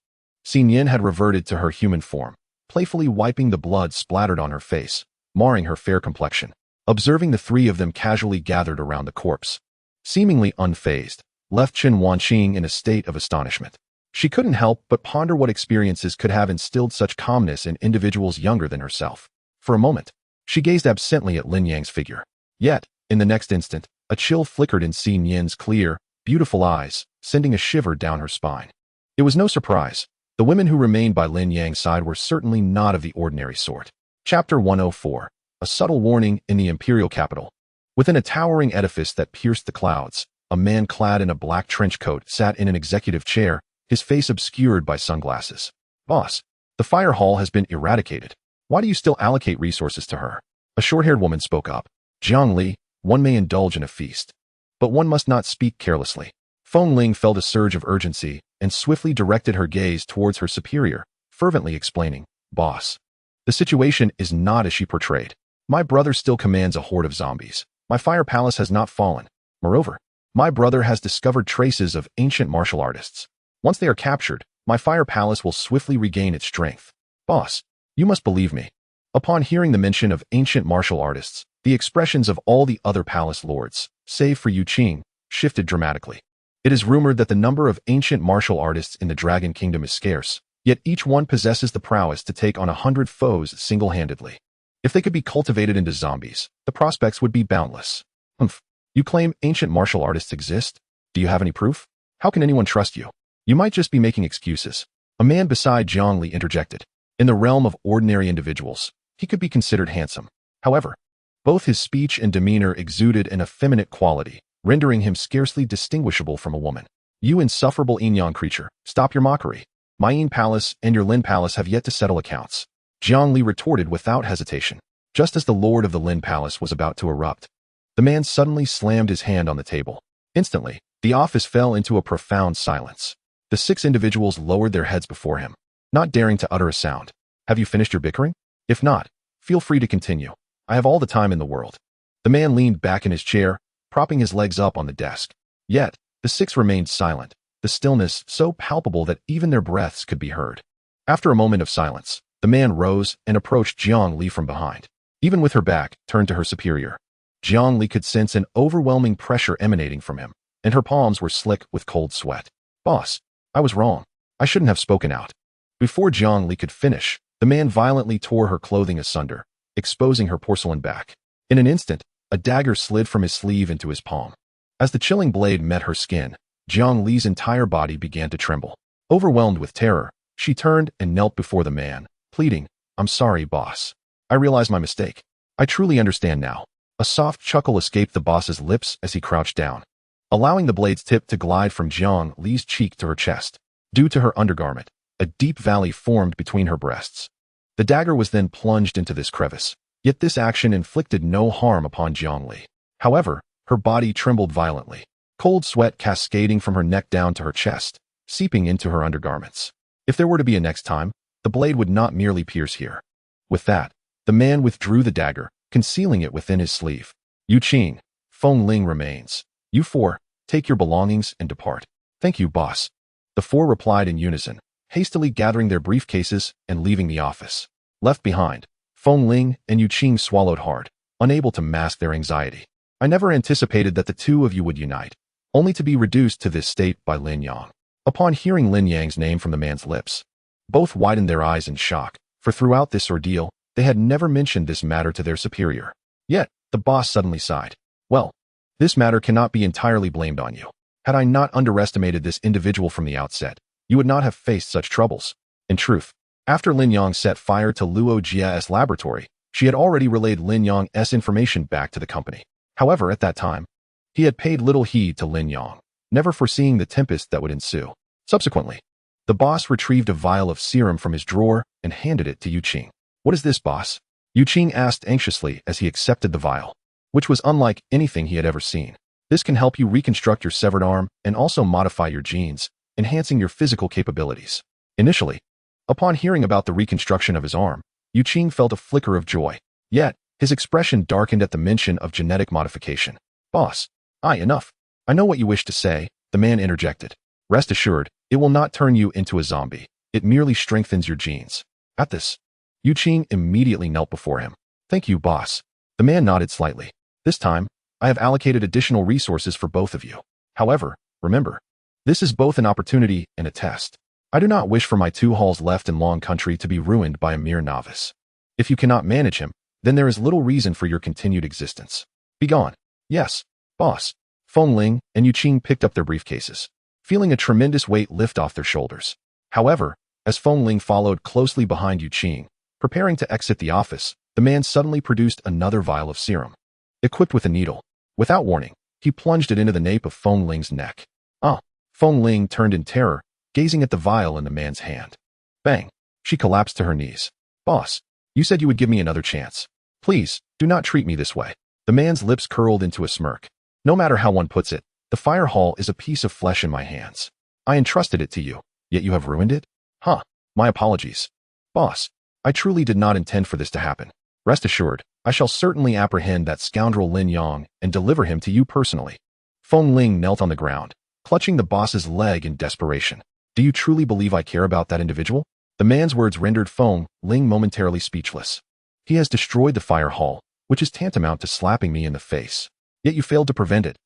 Xin Yin had reverted to her human form, playfully wiping the blood splattered on her face, marring her fair complexion. Observing the three of them casually gathered around the corpse, seemingly unfazed, left Chen Wanqing in a state of astonishment. She couldn't help but ponder what experiences could have instilled such calmness in individuals younger than herself. For a moment, she gazed absently at Lin Yang's figure. Yet, in the next instant, a chill flickered in Xin Yin's clear, beautiful eyes, sending a shiver down her spine. It was no surprise. The women who remained by Lin Yang's side were certainly not of the ordinary sort. Chapter 104. A subtle warning in the imperial capital. Within a towering edifice that pierced the clouds, a man clad in a black trench coat sat in an executive chair, his face obscured by sunglasses. Boss, the fire hall has been eradicated. Why do you still allocate resources to her? A short-haired woman spoke up. Jiang Li, one may indulge in a feast, but one must not speak carelessly. Feng Ling felt a surge of urgency and swiftly directed her gaze towards her superior, fervently explaining, Boss, the situation is not as she portrayed. My brother still commands a horde of zombies. My fire palace has not fallen. Moreover, my brother has discovered traces of ancient martial artists. Once they are captured, my fire palace will swiftly regain its strength. Boss, you must believe me. Upon hearing the mention of ancient martial artists, the expressions of all the other palace lords, save for Yu Qing, shifted dramatically. It is rumored that the number of ancient martial artists in the Dragon Kingdom is scarce, yet each one possesses the prowess to take on 100 foes single-handedly. If they could be cultivated into zombies, the prospects would be boundless. Humph. You claim ancient martial artists exist? Do you have any proof? How can anyone trust you? You might just be making excuses. A man beside Jiang Li interjected. In the realm of ordinary individuals, he could be considered handsome. However, both his speech and demeanor exuded an effeminate quality, rendering him scarcely distinguishable from a woman. You insufferable Yin-Yang creature, stop your mockery. My Yin Palace and your Lin Palace have yet to settle accounts. Jiang Li retorted without hesitation. Just as the lord of the Lin Palace was about to erupt, the man suddenly slammed his hand on the table. Instantly, the office fell into a profound silence. The 6 individuals lowered their heads before him, not daring to utter a sound. Have you finished your bickering? If not, feel free to continue. I have all the time in the world. The man leaned back in his chair, propping his legs up on the desk. Yet, the 6 remained silent, the stillness so palpable that even their breaths could be heard. After a moment of silence, the man rose and approached Jiang Li from behind. Even with her back turned to her superior, Jiang Li could sense an overwhelming pressure emanating from him, and her palms were slick with cold sweat. Boss, I was wrong. I shouldn't have spoken out. Before Jiang Li could finish, the man violently tore her clothing asunder, exposing her porcelain back. In an instant, a dagger slid from his sleeve into his palm. As the chilling blade met her skin, Jiang Li's entire body began to tremble. Overwhelmed with terror, she turned and knelt before the man, pleading, I'm sorry, boss. I realize my mistake. I truly understand now. A soft chuckle escaped the boss's lips as he crouched down, allowing the blade's tip to glide from Jiang Li's cheek to her chest. Due to her undergarment, a deep valley formed between her breasts. The dagger was then plunged into this crevice, yet this action inflicted no harm upon Jiang Li. However, her body trembled violently, cold sweat cascading from her neck down to her chest, seeping into her undergarments. If there were to be a next time, the blade would not merely pierce here. With that, the man withdrew the dagger, concealing it within his sleeve. Yu Qing, Feng Ling remains. You 4, take your belongings and depart. Thank you, boss. The 4 replied in unison, hastily gathering their briefcases and leaving the office. Left behind, Feng Ling and Yu Qing swallowed hard, unable to mask their anxiety. I never anticipated that the 2 of you would unite, only to be reduced to this state by Lin Yang. Upon hearing Lin Yang's name from the man's lips, both widened their eyes in shock, for throughout this ordeal, they had never mentioned this matter to their superior. Yet, the boss suddenly sighed. Well, this matter cannot be entirely blamed on you. Had I not underestimated this individual from the outset, you would not have faced such troubles. In truth, after Lin Yang set fire to Luo Jia's laboratory, she had already relayed Lin Yang's information back to the company. However, at that time, he had paid little heed to Lin Yang, never foreseeing the tempest that would ensue. Subsequently, the boss retrieved a vial of serum from his drawer and handed it to Yu Qing. What is this, boss? Yu Qing asked anxiously as he accepted the vial, which was unlike anything he had ever seen. This can help you reconstruct your severed arm and also modify your genes, enhancing your physical capabilities. Initially, Upon hearing about the reconstruction of his arm, Yu Qing felt a flicker of joy. Yet, his expression darkened at the mention of genetic modification. Boss, enough. I know what you wish to say, the man interjected. Rest assured, it will not turn you into a zombie. It merely strengthens your genes. At this, Yu Qing immediately knelt before him. Thank you, boss. The man nodded slightly. This time, I have allocated additional resources for both of you. However, remember, this is both an opportunity and a test. I do not wish for my 2 halls left in Long Country to be ruined by a mere novice. If you cannot manage him, then there is little reason for your continued existence. Be gone. Yes, boss. Feng Ling and Yu Qing picked up their briefcases, feeling a tremendous weight lift off their shoulders. However, as Feng Ling followed closely behind Yu Qing, preparing to exit the office, the man suddenly produced another vial of serum. Equipped with a needle, without warning, he plunged it into the nape of Feng Ling's neck. Feng Ling turned in terror, gazing at the vial in the man's hand. Bang! She collapsed to her knees. Boss, you said you would give me another chance. Please, do not treat me this way. The man's lips curled into a smirk. No matter how one puts it, the fire hall is a piece of flesh in my hands. I entrusted it to you, yet you have ruined it? My apologies. Boss, I truly did not intend for this to happen. Rest assured, I shall certainly apprehend that scoundrel Lin Yang and deliver him to you personally. Feng Ling knelt on the ground, clutching the boss's leg in desperation. Do you truly believe I care about that individual? The man's words rendered Feng Ling momentarily speechless. He has destroyed the fire hall, which is tantamount to slapping me in the face. Yet you failed to prevent it.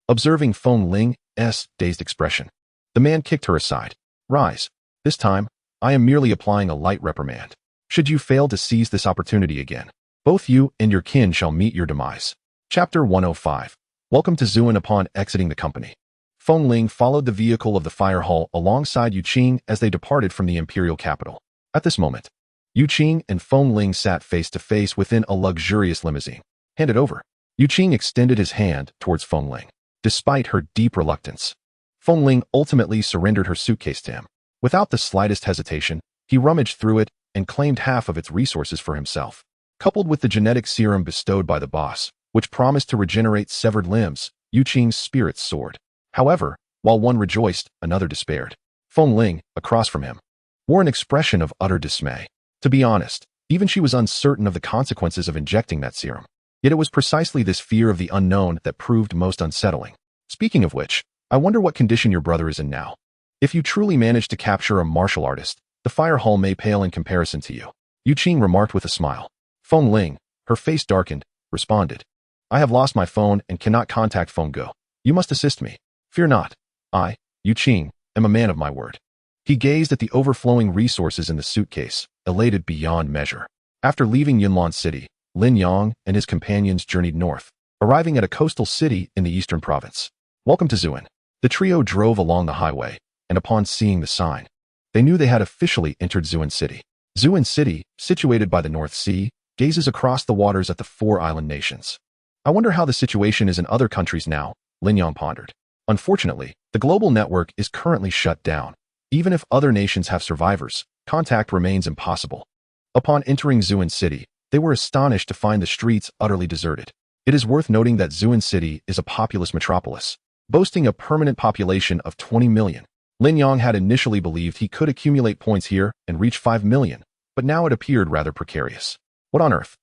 Observing Feng Ling's dazed expression, the man kicked her aside. Rise. This time, I am merely applying a light reprimand. Should you fail to seize this opportunity again, both you and your kin shall meet your demise. Chapter 105. Welcome to Zhuan. Upon exiting the company, Feng Ling followed the vehicle of the fire hall alongside Yu Qing as they departed from the imperial capital. At this moment, Yu Qing and Feng Ling sat face to face within a luxurious limousine. Hand it over. Yu Qing extended his hand towards Feng Ling. Despite her deep reluctance, Feng Ling ultimately surrendered her suitcase to him. Without the slightest hesitation, he rummaged through it and claimed half of its resources for himself. Coupled with the genetic serum bestowed by the boss, which promised to regenerate severed limbs, Yu Qing's spirits soared. However, while one rejoiced, another despaired. Feng Ling, across from him, wore an expression of utter dismay. To be honest, even she was uncertain of the consequences of injecting that serum. Yet it was precisely this fear of the unknown that proved most unsettling. Speaking of which, I wonder what condition your brother is in now. If you truly manage to capture a martial artist, the fire hall may pale in comparison to you. Yu Qing remarked with a smile. Feng Ling, her face darkened, responded. I have lost my phone and cannot contact Feng Go. You must assist me. Fear not. I, Yu Qing, am a man of my word. He gazed at the overflowing resources in the suitcase, elated beyond measure. After leaving Yunlan City, Lin Yang and his companions journeyed north, arriving at a coastal city in the eastern province. Welcome to Zhuan. The trio drove along the highway, and upon seeing the sign, they knew they had officially entered Zhuan City. Zhuan City, situated by the North Sea, gazes across the waters at the 4 island nations. I wonder how the situation is in other countries now, Lin Yang pondered. Unfortunately, the global network is currently shut down. Even if other nations have survivors, contact remains impossible. Upon entering Zhuan City, they were astonished to find the streets utterly deserted. It is worth noting that Zhuan City is a populous metropolis, boasting a permanent population of 20 million. Lin Yang had initially believed he could accumulate points here and reach 5 million, but now it appeared rather precarious. What on earth?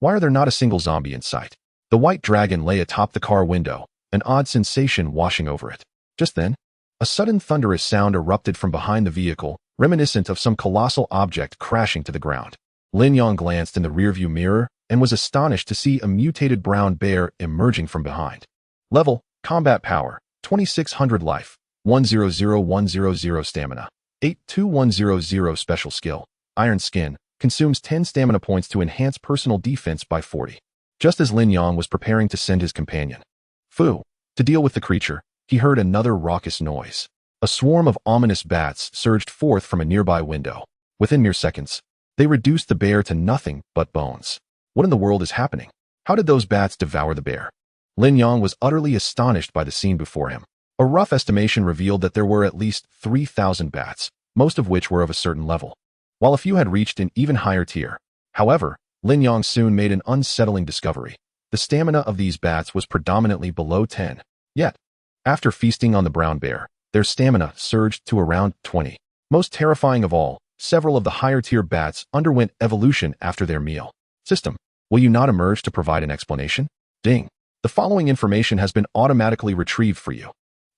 Why are there not a single zombie in sight? The white dragon lay atop the car window, an odd sensation washing over it. Just then, a sudden thunderous sound erupted from behind the vehicle, reminiscent of some colossal object crashing to the ground. Lin Yang glanced in the rearview mirror and was astonished to see a mutated brown bear emerging from behind. Level, Combat Power, 2600 Life, 100100 Stamina, 82100 Special Skill, Iron Skin, consumes 10 stamina points to enhance personal defense by 40. Just as Lin Yang was preparing to send his companion, Fu, to deal with the creature, he heard another raucous noise. A swarm of ominous bats surged forth from a nearby window. Within mere seconds, they reduced the bear to nothing but bones. What in the world is happening? How did those bats devour the bear? Lin Yang was utterly astonished by the scene before him. A rough estimation revealed that there were at least 3,000 bats, most of which were of a certain level, while a few had reached an even higher tier. However, Lin Yang soon made an unsettling discovery. The stamina of these bats was predominantly below 10. Yet, after feasting on the brown bear, their stamina surged to around 20. Most terrifying of all, several of the higher-tier bats underwent evolution after their meal. System, will you not emerge to provide an explanation? Ding. The following information has been automatically retrieved for you.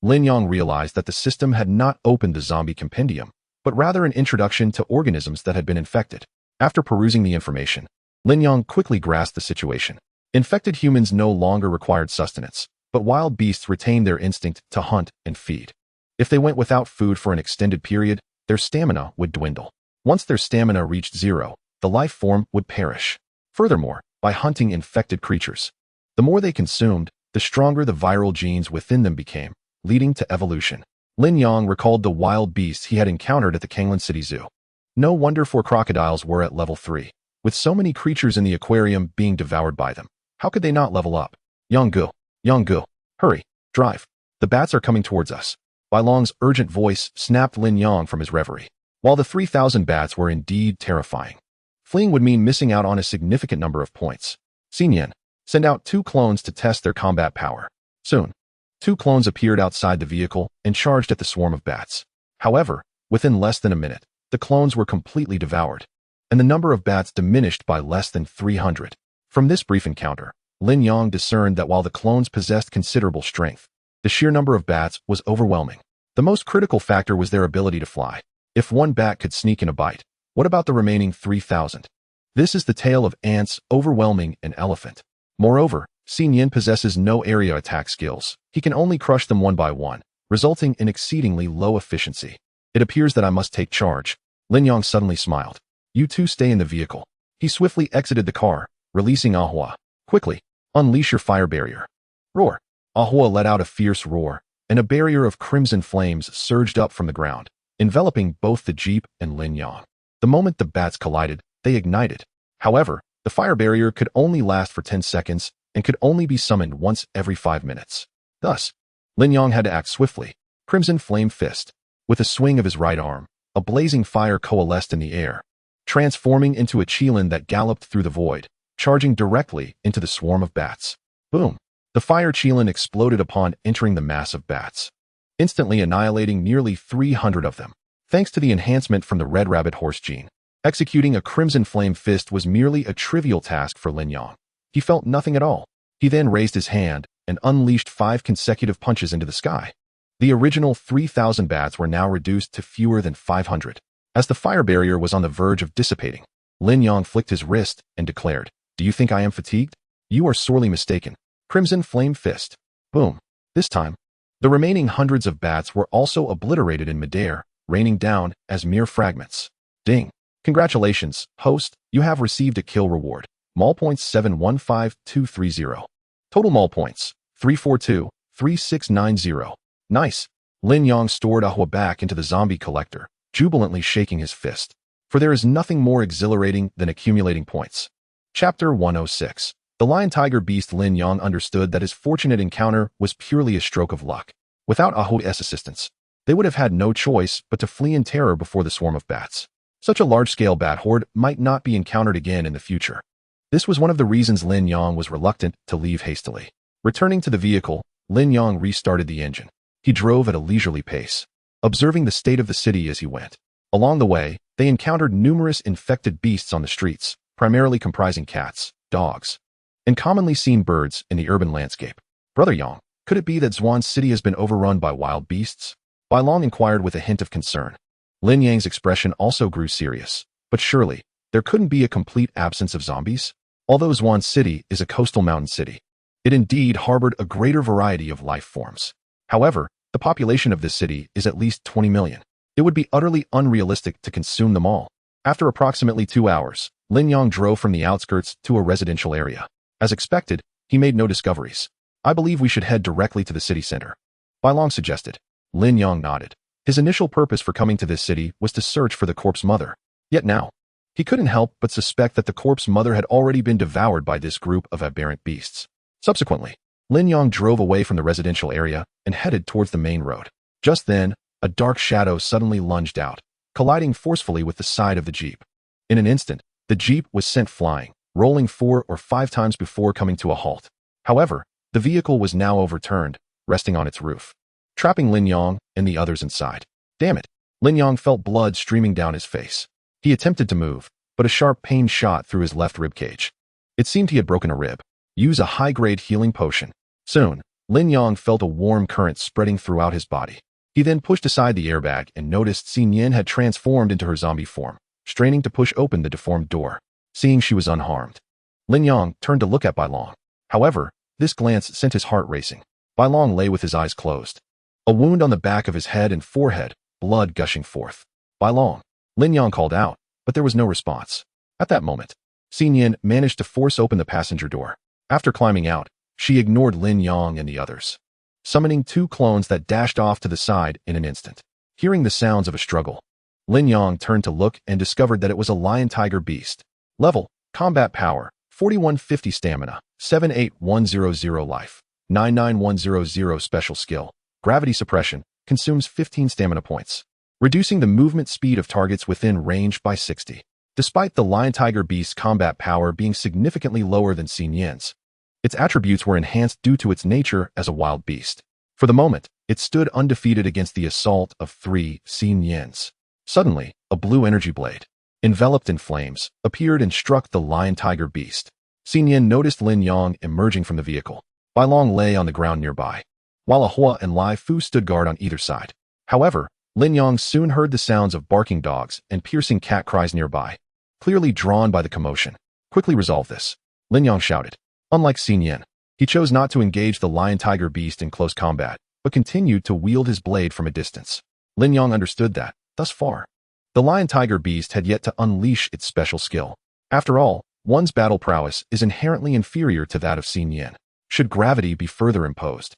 Lin Yong realized that the system had not opened the zombie compendium, but rather an introduction to organisms that had been infected. After perusing the information, Lin Yong quickly grasped the situation. Infected humans no longer required sustenance, but wild beasts retained their instinct to hunt and feed. If they went without food for an extended period, their stamina would dwindle. Once their stamina reached zero, the life form would perish. Furthermore, by hunting infected creatures, the more they consumed, the stronger the viral genes within them became, leading to evolution. Lin Yong recalled the wild beasts he had encountered at the Kanglan City Zoo. No wonder 4 crocodiles were at level 3. With so many creatures in the aquarium being devoured by them, how could they not level up? Yonggu, hurry, drive. The bats are coming towards us. Bai Long's urgent voice snapped Lin Yong from his reverie. While the 3,000 bats were indeed terrifying, fleeing would mean missing out on a significant number of points. Xinyan, send out 2 clones to test their combat power. Soon, 2 clones appeared outside the vehicle and charged at the swarm of bats. However, within less than a minute, the clones were completely devoured, and the number of bats diminished by less than 300. From this brief encounter, Lin Yong discerned that while the clones possessed considerable strength, the sheer number of bats was overwhelming. The most critical factor was their ability to fly. If one bat could sneak in a bite, what about the remaining 3,000? This is the tale of ants overwhelming an elephant. Moreover, Xinyan possesses no area attack skills. He can only crush them one by one, resulting in exceedingly low efficiency. It appears that I must take charge. Lin Yong suddenly smiled. You two stay in the vehicle. He swiftly exited the car, releasing Ahua. Quickly, unleash your fire barrier. Roar. Ahua let out a fierce roar, and a barrier of crimson flames surged up from the ground, enveloping both the jeep and Lin Yong. The moment the bats collided, they ignited. However, the fire barrier could only last for 10 seconds and could only be summoned once every 5 minutes. Thus, Lin Yong had to act swiftly. Crimson Flame Fist. With a swing of his right arm, a blazing fire coalesced in the air, transforming into a qilin that galloped through the void, charging directly into the swarm of bats. Boom! The fire qilin exploded upon entering the mass of bats, instantly annihilating nearly 300 of them. Thanks to the enhancement from the Red Rabbit Horse gene, executing a Crimson Flame Fist was merely a trivial task for Lin Yong. He felt nothing at all. He then raised his hand and unleashed 5 consecutive punches into the sky. The original 3,000 bats were now reduced to fewer than 500. As the fire barrier was on the verge of dissipating, Lin Yong flicked his wrist and declared, "Do you think I am fatigued? You are sorely mistaken." Crimson Flame Fist. Boom. This time, the remaining hundreds of bats were also obliterated in midair, raining down as mere fragments. Ding. Congratulations, host, you have received a kill reward. Mall points 715230. Total mall points 3423690. Nice. Lin Yong stored Ahua back into the zombie collector, jubilantly shaking his fist. For there is nothing more exhilarating than accumulating points. Chapter 106. The lion-tiger beast. Lin Yong understood that his fortunate encounter was purely a stroke of luck. Without Ahua's assistance, they would have had no choice but to flee in terror before the swarm of bats. Such a large-scale bat horde might not be encountered again in the future. This was one of the reasons Lin Yong was reluctant to leave hastily. Returning to the vehicle, Lin Yong restarted the engine. He drove at a leisurely pace, observing the state of the city as he went. Along the way, they encountered numerous infected beasts on the streets, primarily comprising cats, dogs, and commonly seen birds in the urban landscape. Brother Yong, could it be that Zhuan City has been overrun by wild beasts? Bai Long inquired with a hint of concern. Lin Yang's expression also grew serious. But surely, there couldn't be a complete absence of zombies? Although Zhuan City is a coastal mountain city, it indeed harbored a greater variety of life forms. However, the population of this city is at least 20 million. It would be utterly unrealistic to consume them all. After approximately 2 hours, Lin Yong drove from the outskirts to a residential area. As expected, he made no discoveries. I believe we should head directly to the city center. Bai Long suggested. Lin Yong nodded. His initial purpose for coming to this city was to search for the corpse mother. Yet now, he couldn't help but suspect that the corpse mother had already been devoured by this group of aberrant beasts. Subsequently, Lin Yong drove away from the residential area and headed towards the main road. Just then, a dark shadow suddenly lunged out, colliding forcefully with the side of the jeep. In an instant, the jeep was sent flying, rolling 4 or 5 times before coming to a halt. However, the vehicle was now overturned, resting on its roof, trapping Lin Yong and the others inside. Damn it! Lin Yang felt blood streaming down his face. He attempted to move, but a sharp pain shot through his left rib cage. It seemed he had broken a rib. Use a high-grade healing potion. Soon, Lin Yang felt a warm current spreading throughout his body. He then pushed aside the airbag and noticed Xin Yan had transformed into her zombie form, straining to push open the deformed door. Seeing she was unharmed, Lin Yang turned to look at Bai Long. However, this glance sent his heart racing. Bai Long lay with his eyes closed. A wound on the back of his head and forehead, blood gushing forth. Bai Long, Lin Yang called out, but there was no response. At that moment, Xin Yan managed to force open the passenger door. After climbing out, she ignored Lin Yang and the others, summoning 2 clones that dashed off to the side in an instant. Hearing the sounds of a struggle, Lin Yang turned to look and discovered that it was a lion-tiger beast. Level, combat power, 4150 stamina, 78100 life, 99100 special skill, gravity suppression, consumes 15 stamina points, reducing the movement speed of targets within range by 60. Despite the lion-tiger beast's combat power being significantly lower than Xin Yan's, its attributes were enhanced due to its nature as a wild beast. For the moment, it stood undefeated against the assault of 3 Xin Yan's. Suddenly, a blue energy blade, enveloped in flames, appeared and struck the lion-tiger beast. Xin Yan noticed Lin Yang emerging from the vehicle. Bai Long lay on the ground nearby, while Ahua and Lai Fu stood guard on either side. However, Lin Yang soon heard the sounds of barking dogs and piercing cat cries nearby, clearly drawn by the commotion. Quickly resolve this, Lin Yang shouted. Unlike Xin Yan, he chose not to engage the lion-tiger beast in close combat, but continued to wield his blade from a distance. Lin Yang understood that, thus far, the lion-tiger beast had yet to unleash its special skill. After all, one's battle prowess is inherently inferior to that of Xin Yan, should gravity be further imposed.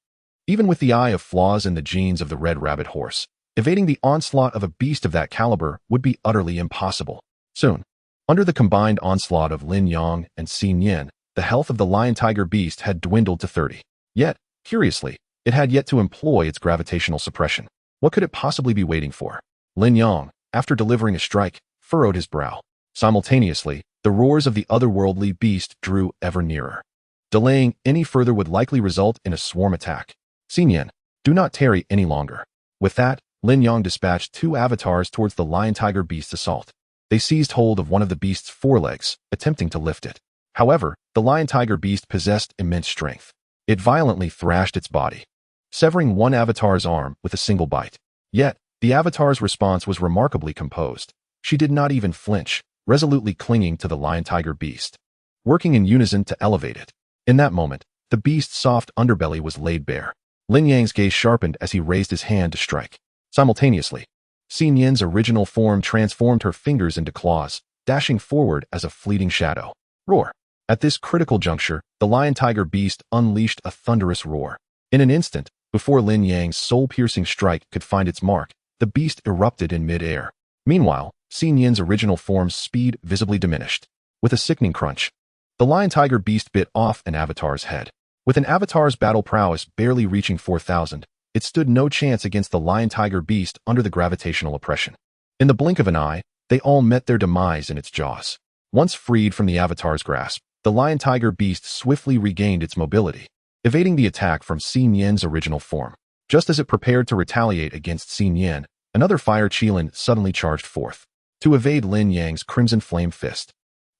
Even with the eye of flaws and the genes of the red rabbit horse, evading the onslaught of a beast of that caliber would be utterly impossible. Soon, under the combined onslaught of Lin Yang and Xin Yan, the health of the lion-tiger beast had dwindled to 30. Yet, curiously, it had yet to employ its gravitational suppression. What could it possibly be waiting for? Lin Yang, after delivering a strike, furrowed his brow. Simultaneously, the roars of the otherworldly beast drew ever nearer. Delaying any further would likely result in a swarm attack. Xin Yan, do not tarry any longer. With that, Lin Yang dispatched 2 avatars towards the lion-tiger beast's assault. They seized hold of one of the beast's forelegs, attempting to lift it. However, the lion-tiger beast possessed immense strength. It violently thrashed its body, severing one avatar's arm with a single bite. Yet, the avatar's response was remarkably composed. She did not even flinch, resolutely clinging to the lion-tiger beast, working in unison to elevate it. In that moment, the beast's soft underbelly was laid bare. Lin Yang's gaze sharpened as he raised his hand to strike. Simultaneously, Xin Yan's original form transformed her fingers into claws, dashing forward as a fleeting shadow. Roar! At this critical juncture, the lion-tiger beast unleashed a thunderous roar. In an instant, before Lin Yang's soul-piercing strike could find its mark, the beast erupted in mid-air. Meanwhile, Xin Yan's original form's speed visibly diminished. With a sickening crunch, the lion-tiger beast bit off an avatar's head. With an avatar's battle prowess barely reaching 4,000, it stood no chance against the lion-tiger beast under the gravitational oppression. In the blink of an eye, they all met their demise in its jaws. Once freed from the avatar's grasp, the lion-tiger beast swiftly regained its mobility, evading the attack from Xin Yan's original form. Just as it prepared to retaliate against Xin Yan, another fire qilin suddenly charged forth to evade Lin Yang's crimson flame fist.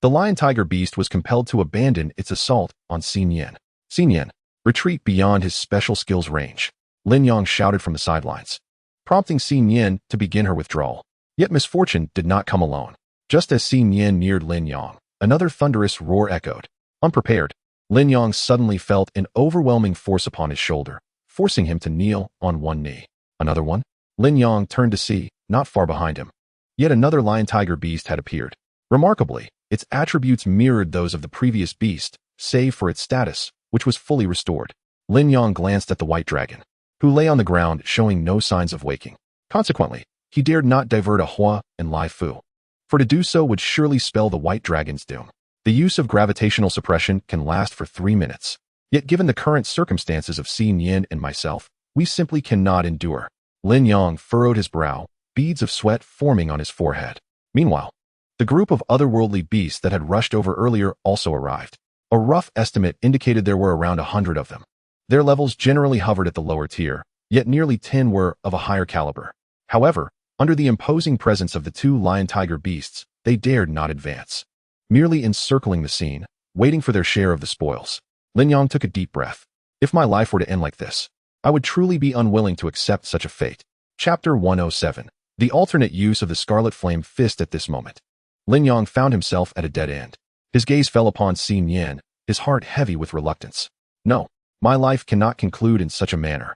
The lion-tiger beast was compelled to abandon its assault on Xin Yan. Xin Yan, retreat beyond his special skills range, Lin Yang shouted from the sidelines, prompting Xin Yan to begin her withdrawal. Yet misfortune did not come alone. Just as Xin Yan neared Lin Yang, another thunderous roar echoed. Unprepared, Lin Yang suddenly felt an overwhelming force upon his shoulder, forcing him to kneel on one knee. Another one? Lin Yang turned to see, not far behind him, yet another lion-tiger beast had appeared. Remarkably, its attributes mirrored those of the previous beast, save for its status, which was fully restored. Lin Yang glanced at the white dragon, who lay on the ground showing no signs of waking. Consequently, he dared not divert Ahua and Lai Fu, for to do so would surely spell the white dragon's doom. The use of gravitational suppression can last for 3 minutes. Yet given the current circumstances of Xin Yan and myself, we simply cannot endure. Lin Yang furrowed his brow, beads of sweat forming on his forehead. Meanwhile, the group of otherworldly beasts that had rushed over earlier also arrived. A rough estimate indicated there were around 100 of them. Their levels generally hovered at the lower tier, yet nearly 10 were of a higher caliber. However, Under the imposing presence of the two lion-tiger beasts, they dared not advance. Merely encircling the scene, waiting for their share of the spoils. Lin Yang took a deep breath. If my life were to end like this, I would truly be unwilling to accept such a fate. Chapter 107. The alternate use of the Scarlet Flame Fist at this moment. Lin Yang found himself at a dead end. His gaze fell upon Xi Nian, his heart heavy with reluctance. No, my life cannot conclude in such a manner.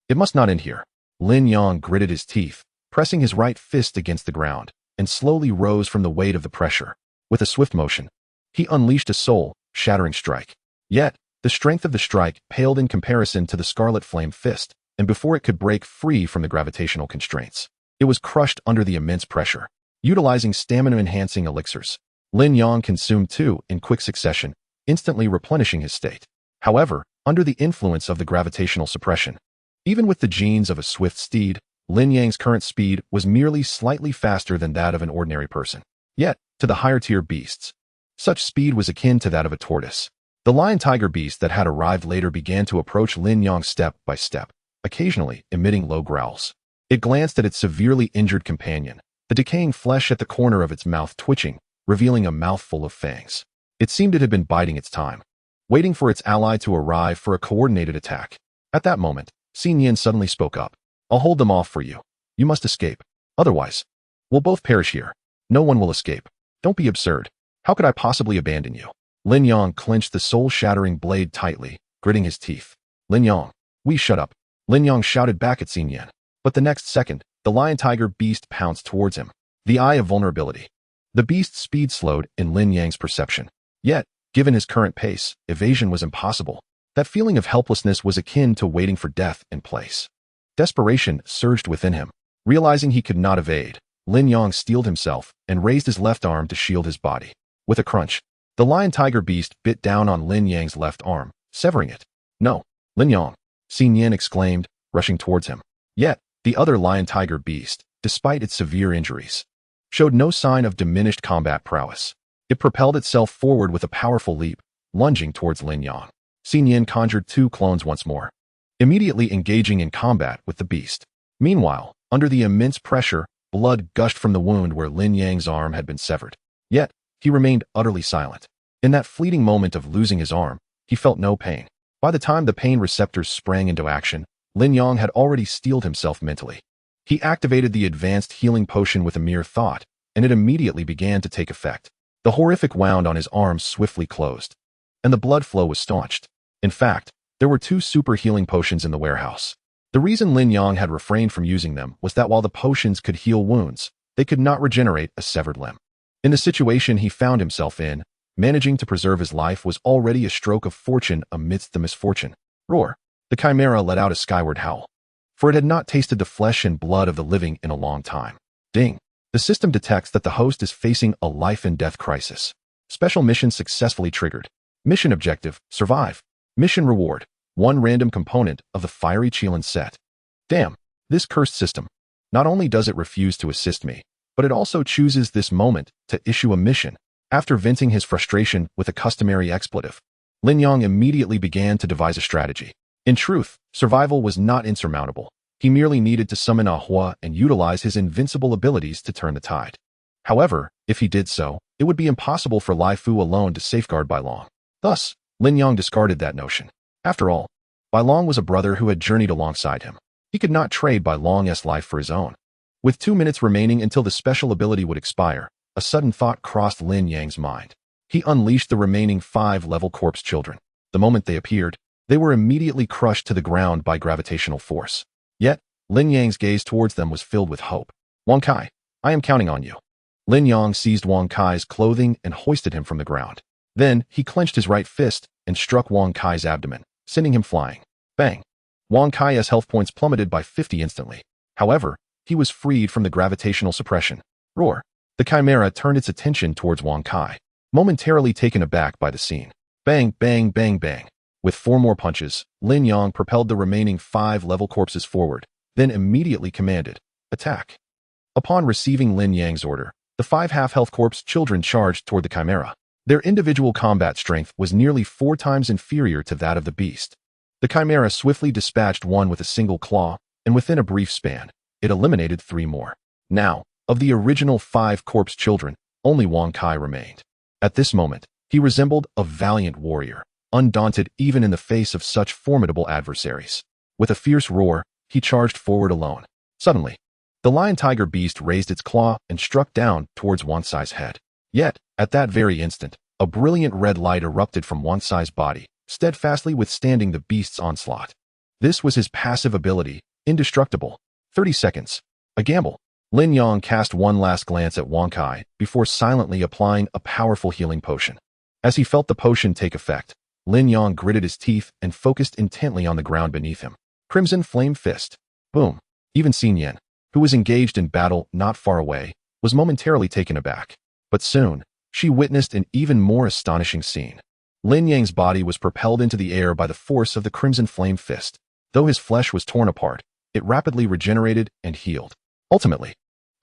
It must not end here. Lin Yang gritted his teeth, pressing his right fist against the ground, and slowly rose from the weight of the pressure. With a swift motion, he unleashed a soul-shattering strike. Yet, the strength of the strike paled in comparison to the Scarlet Flame Fist, and before it could break free from the gravitational constraints, it was crushed under the immense pressure. Utilizing stamina-enhancing elixirs, Lin Yang consumed two in quick succession, instantly replenishing his state. However, under the influence of the gravitational suppression, even with the genes of a swift steed, Lin Yang's current speed was merely slightly faster than that of an ordinary person. Yet, to the higher-tier beasts, such speed was akin to that of a tortoise. The lion-tiger beast that had arrived later began to approach Lin Yang step by step, occasionally emitting low growls. It glanced at its severely injured companion, the decaying flesh at the corner of its mouth twitching, revealing a mouthful of fangs. It seemed it had been biding its time, waiting for its ally to arrive for a coordinated attack. At that moment, Xi Nian suddenly spoke up. I'll hold them off for you. You must escape. Otherwise, we'll both perish here. No one will escape. Don't be absurd. How could I possibly abandon you? Lin Yang clenched the soul-shattering blade tightly, gritting his teeth. Lin Yang, shut up. Lin Yang shouted back at Xi Nian. But the next second, the lion-tiger beast pounced towards him. The eye of vulnerability. The beast's speed slowed in Lin Yang's perception. Yet, given his current pace, evasion was impossible. That feeling of helplessness was akin to waiting for death in place. Desperation surged within him. Realizing he could not evade, Lin Yang steeled himself and raised his left arm to shield his body. With a crunch, the lion-tiger beast bit down on Lin Yang's left arm, severing it. No, Lin Yang, Xi Nian exclaimed, rushing towards him. Yet, the other lion-tiger beast, despite its severe injuries, showed no sign of diminished combat prowess. It propelled itself forward with a powerful leap, lunging towards Lin Yang. Xi Nian conjured two clones once more, immediately engaging in combat with the beast. Meanwhile, under the immense pressure, blood gushed from the wound where Lin Yang's arm had been severed. Yet, he remained utterly silent. In that fleeting moment of losing his arm, he felt no pain. By the time the pain receptors sprang into action, Lin Yang had already steeled himself mentally. He activated the advanced healing potion with a mere thought, and it immediately began to take effect. The horrific wound on his arm swiftly closed, and the blood flow was staunched. In fact, there were two super healing potions in the warehouse. The reason Lin Yang had refrained from using them was that while the potions could heal wounds, they could not regenerate a severed limb. In the situation he found himself in, managing to preserve his life was already a stroke of fortune amidst the misfortune. Roar! The chimera let out a skyward howl, for it had not tasted the flesh and blood of the living in a long time. Ding! The system detects that the host is facing a life-and-death crisis. Special mission successfully triggered. Mission objective, survive. Mission reward, 1 random component of the Fiery Qilin set. Damn, this cursed system. Not only does it refuse to assist me, but it also chooses this moment to issue a mission. After venting his frustration with a customary expletive, Lin Yang immediately began to devise a strategy. In truth, survival was not insurmountable. He merely needed to summon A Hua and utilize his invincible abilities to turn the tide. However, if he did so, it would be impossible for Lai Fu alone to safeguard Bai Long. Thus, Lin Yang discarded that notion. After all, Bai Long was a brother who had journeyed alongside him. He could not trade Bai Long's life for his own. With 2 minutes remaining until the special ability would expire, a sudden thought crossed Lin Yang's mind. He unleashed the remaining 5 level corpse children. The moment they appeared, they were immediately crushed to the ground by gravitational force. Yet, Lin Yang's gaze towards them was filled with hope. Wang Kai, I am counting on you. Lin Yang seized Wang Kai's clothing and hoisted him from the ground. Then, he clenched his right fist and struck Wang Kai's abdomen, sending him flying. Bang! Wang Kai's health points plummeted by 50 instantly. However, he was freed from the gravitational suppression. Roar! The chimera turned its attention towards Wang Kai, momentarily taken aback by the scene. Bang, bang, bang, bang. With 4 more punches, Lin Yang propelled the remaining 5 level corpses forward, then immediately commanded, attack. Upon receiving Lin Yang's order, the 5 half-health corpse children charged toward the chimera. Their individual combat strength was nearly 4 times inferior to that of the beast. The chimera swiftly dispatched one with a single claw, and within a brief span, it eliminated 3 more. Now, of the original 5 corpse children, only Wang Kai remained. At this moment, he resembled a valiant warrior, undaunted even in the face of such formidable adversaries. With a fierce roar, he charged forward alone. Suddenly, the lion-tiger beast raised its claw and struck down towards Wang Cai's head. Yet, at that very instant, a brilliant red light erupted from Wang Cai's body, steadfastly withstanding the beast's onslaught. This was his passive ability, indestructible. 30 seconds. A gamble. Lin Yang cast one last glance at Wang Kai before silently applying a powerful healing potion. As he felt the potion take effect, Lin Yang gritted his teeth and focused intently on the ground beneath him. Crimson Flame Fist. Boom. Even Xin Yan, who was engaged in battle not far away, was momentarily taken aback. But soon, she witnessed an even more astonishing scene. Lin Yang's body was propelled into the air by the force of the Crimson Flame Fist. Though his flesh was torn apart, it rapidly regenerated and healed. Ultimately,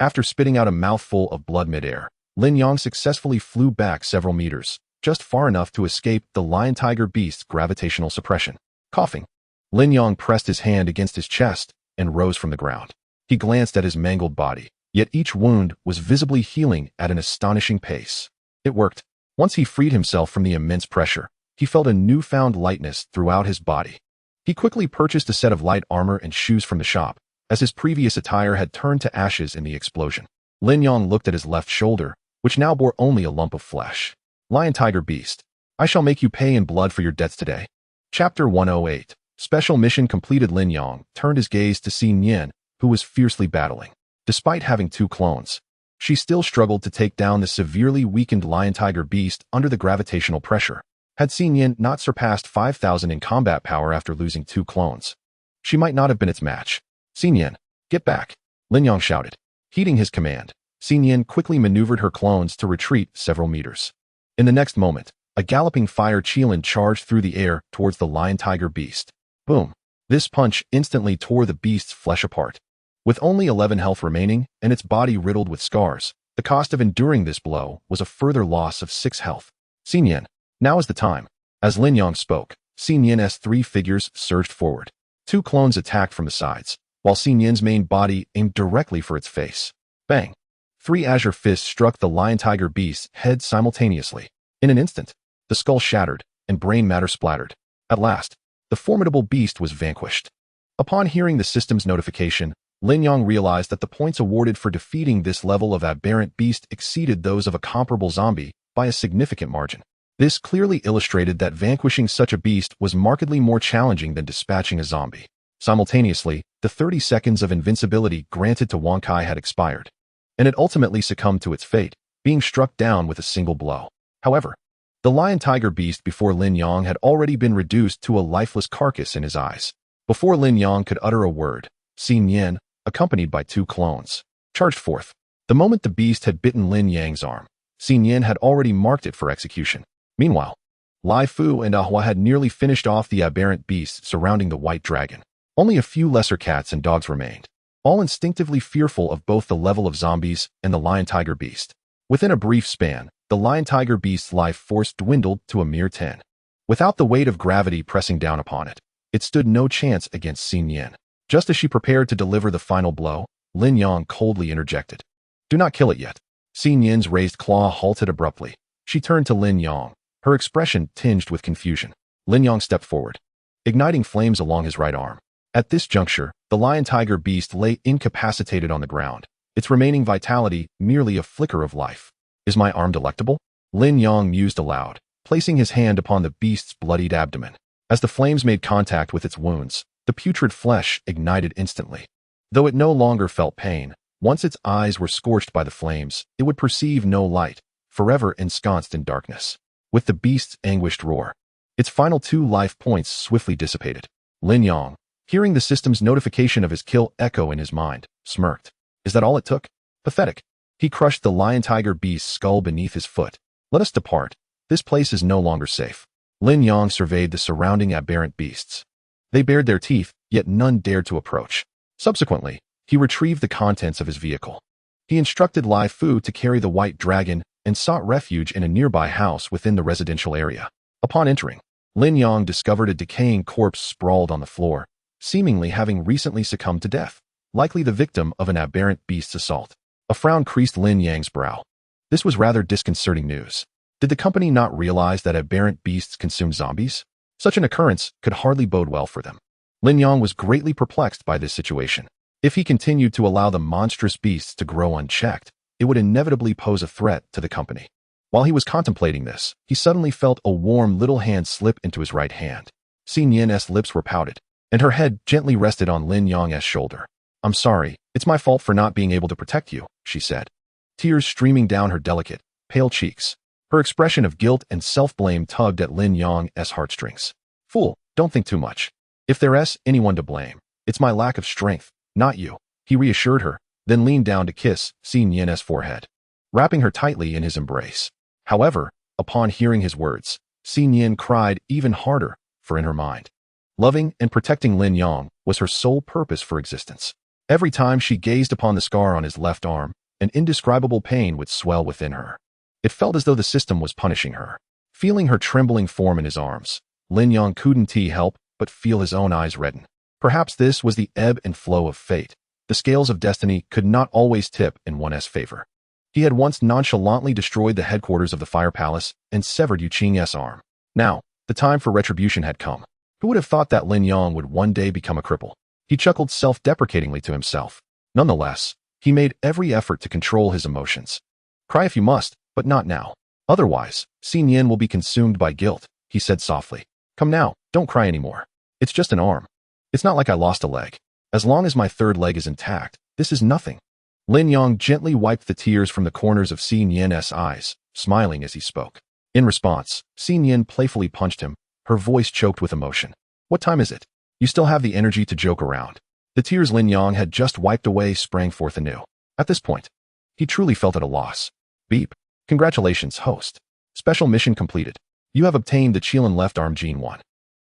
after spitting out a mouthful of blood midair, Lin Yang successfully flew back several meters, just far enough to escape the lion-tiger beast's gravitational suppression. Coughing, Lin Yang pressed his hand against his chest and rose from the ground. He glanced at his mangled body, yet each wound was visibly healing at an astonishing pace. It worked. Once he freed himself from the immense pressure, he felt a newfound lightness throughout his body. He quickly purchased a set of light armor and shoes from the shop, as his previous attire had turned to ashes in the explosion. Lin Yang looked at his left shoulder, which now bore only a lump of flesh. Lion-tiger beast, I shall make you pay in blood for your debts today. Chapter 108. Special mission completed. Lin Yang turned his gaze to Xin Yan, who was fiercely battling. Despite having 2 clones, she still struggled to take down the severely weakened lion-tiger beast under the gravitational pressure. Had Xin Yan not surpassed 5,000 in combat power after losing 2 clones, she might not have been its match. Xin Yan, get back, Lin Yang shouted. Heeding his command, Xin Yan quickly maneuvered her clones to retreat several meters. In the next moment, a galloping fire Qilin charged through the air towards the lion-tiger beast. Boom! This punch instantly tore the beast's flesh apart. With only 11 health remaining and its body riddled with scars, the cost of enduring this blow was a further loss of 6 health. Xin Yan, now is the time. As Lin Yang spoke, Xin Yan's 3 figures surged forward. 2 clones attacked from the sides, while Xin Yan's main body aimed directly for its face. Bang! 3 azure fists struck the lion-tiger beast's head simultaneously. In an instant, the skull shattered and brain matter splattered. At last, the formidable beast was vanquished. Upon hearing the system's notification, Lin Yang realized that the points awarded for defeating this level of aberrant beast exceeded those of a comparable zombie by a significant margin. This clearly illustrated that vanquishing such a beast was markedly more challenging than dispatching a zombie. Simultaneously, the 30 seconds of invincibility granted to Wang Kai had expired, and it ultimately succumbed to its fate, being struck down with a single blow. However, the lion-tiger beast before Lin Yang had already been reduced to a lifeless carcass in his eyes. Before Lin Yang could utter a word, Xin Yan, accompanied by 2 clones, charged forth. The moment the beast had bitten Lin Yang's arm, Xin Yan had already marked it for execution. Meanwhile, Lai Fu and Ahua had nearly finished off the aberrant beasts surrounding the white dragon. Only a few lesser cats and dogs remained, all instinctively fearful of both the level of zombies and the lion-tiger beast. Within a brief span, the lion-tiger beast's life force dwindled to a mere 10. Without the weight of gravity pressing down upon it, it stood no chance against Xin Yan. Just as she prepared to deliver the final blow, Lin Yang coldly interjected. Do not kill it yet. Xin Yan's raised claw halted abruptly. She turned to Lin Yang, her expression tinged with confusion. Lin Yang stepped forward, igniting flames along his right arm. At this juncture, the lion-tiger beast lay incapacitated on the ground, its remaining vitality merely a flicker of life. Is my arm delectable? Lin Yang mused aloud, placing his hand upon the beast's bloodied abdomen. As the flames made contact with its wounds, the putrid flesh ignited instantly. Though it no longer felt pain, once its eyes were scorched by the flames, it would perceive no light, forever ensconced in darkness. With the beast's anguished roar, its final 2 life points swiftly dissipated. Lin Yang, hearing the system's notification of his kill echo in his mind, smirked. Is that all it took? Pathetic. He crushed the lion-tiger beast's skull beneath his foot. Let us depart. This place is no longer safe. Lin Yang surveyed the surrounding aberrant beasts. They bared their teeth, yet none dared to approach. Subsequently, he retrieved the contents of his vehicle. He instructed Lai Fu to carry the white dragon and sought refuge in a nearby house within the residential area. Upon entering, Lin Yang discovered a decaying corpse sprawled on the floor, seemingly having recently succumbed to death. likely the victim of an aberrant beast's assault. A frown creased Lin Yang's brow. This was rather disconcerting news. Did the company not realize that aberrant beasts consume zombies? Such an occurrence could hardly bode well for them. Lin Yang was greatly perplexed by this situation. If he continued to allow the monstrous beasts to grow unchecked, it would inevitably pose a threat to the company. While he was contemplating this, he suddenly felt a warm little hand slip into his right hand. Xin Yan's lips were pouted, and her head gently rested on Lin Yang's shoulder. "I'm sorry, it's my fault for not being able to protect you," she said, tears streaming down her delicate, pale cheeks. Her expression of guilt and self-blame tugged at Lin Yang's heartstrings. "Fool, don't think too much. If there's anyone to blame, it's my lack of strength, not you," he reassured her, then leaned down to kiss Xin Yan's forehead, wrapping her tightly in his embrace. However, upon hearing his words, Xin Yan cried even harder, for in her mind, loving and protecting Lin Yang was her sole purpose for existence. Every time she gazed upon the scar on his left arm, an indescribable pain would swell within her. It felt as though the system was punishing her. Feeling her trembling form in his arms, Lin Yang couldn't help but feel his own eyes redden. Perhaps this was the ebb and flow of fate. The scales of destiny could not always tip in one's favor. He had once nonchalantly destroyed the headquarters of the Fire Palace and severed Yu Qing's arm. Now, the time for retribution had come. Who would have thought that Lin Yang would one day become a cripple? He chuckled self-deprecatingly to himself. Nonetheless, he made every effort to control his emotions. "Cry if you must, but not now. Otherwise, Xin Yan will be consumed by guilt," he said softly. "Come now, don't cry anymore. It's just an arm. It's not like I lost a leg. As long as my third leg is intact, this is nothing." Lin Yang gently wiped the tears from the corners of Xin Yan's eyes, smiling as he spoke. In response, Xin Yan playfully punched him, her voice choked with emotion. "What time is it? You still have the energy to joke around." The tears Lin Yang had just wiped away sprang forth anew. At this point, he truly felt at a loss. Beep. "Congratulations, host. Special mission completed. You have obtained the Qilin left arm gene 1.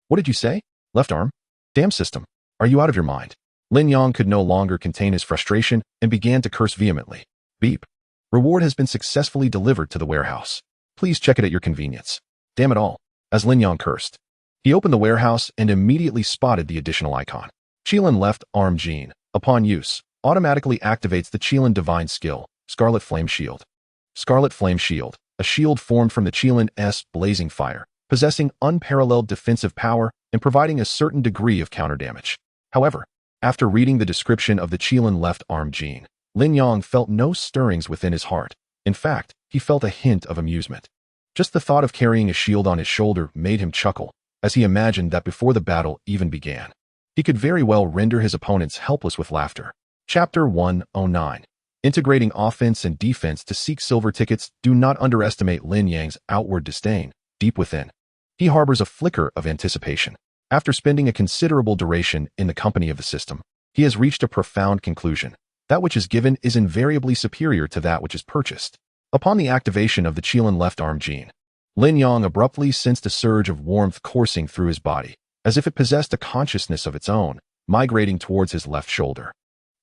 "What did you say? Left arm? Damn system. Are you out of your mind?" Lin Yang could no longer contain his frustration and began to curse vehemently. Beep. "Reward has been successfully delivered to the warehouse. Please check it at your convenience." Damn it all. As Lin Yang cursed, he opened the warehouse and immediately spotted the additional icon. Qilin left arm gene, upon use, automatically activates the Qilin divine skill, Scarlet Flame Shield. Scarlet Flame Shield, a shield formed from the Qilin's blazing fire, possessing unparalleled defensive power and providing a certain degree of counter damage. However, after reading the description of the Qilin left arm gene, Lin Yang felt no stirrings within his heart. In fact, he felt a hint of amusement. Just the thought of carrying a shield on his shoulder made him chuckle, as he imagined that before the battle even began, he could very well render his opponents helpless with laughter. Chapter 109. Integrating offense and defense to seek silver tickets. Do not underestimate Lin Yang's outward disdain. Deep within, he harbors a flicker of anticipation. After spending a considerable duration in the company of the system, he has reached a profound conclusion. That which is given is invariably superior to that which is purchased. Upon the activation of the Qilin left arm gene, Lin Yang abruptly sensed a surge of warmth coursing through his body, as if it possessed a consciousness of its own, migrating towards his left shoulder.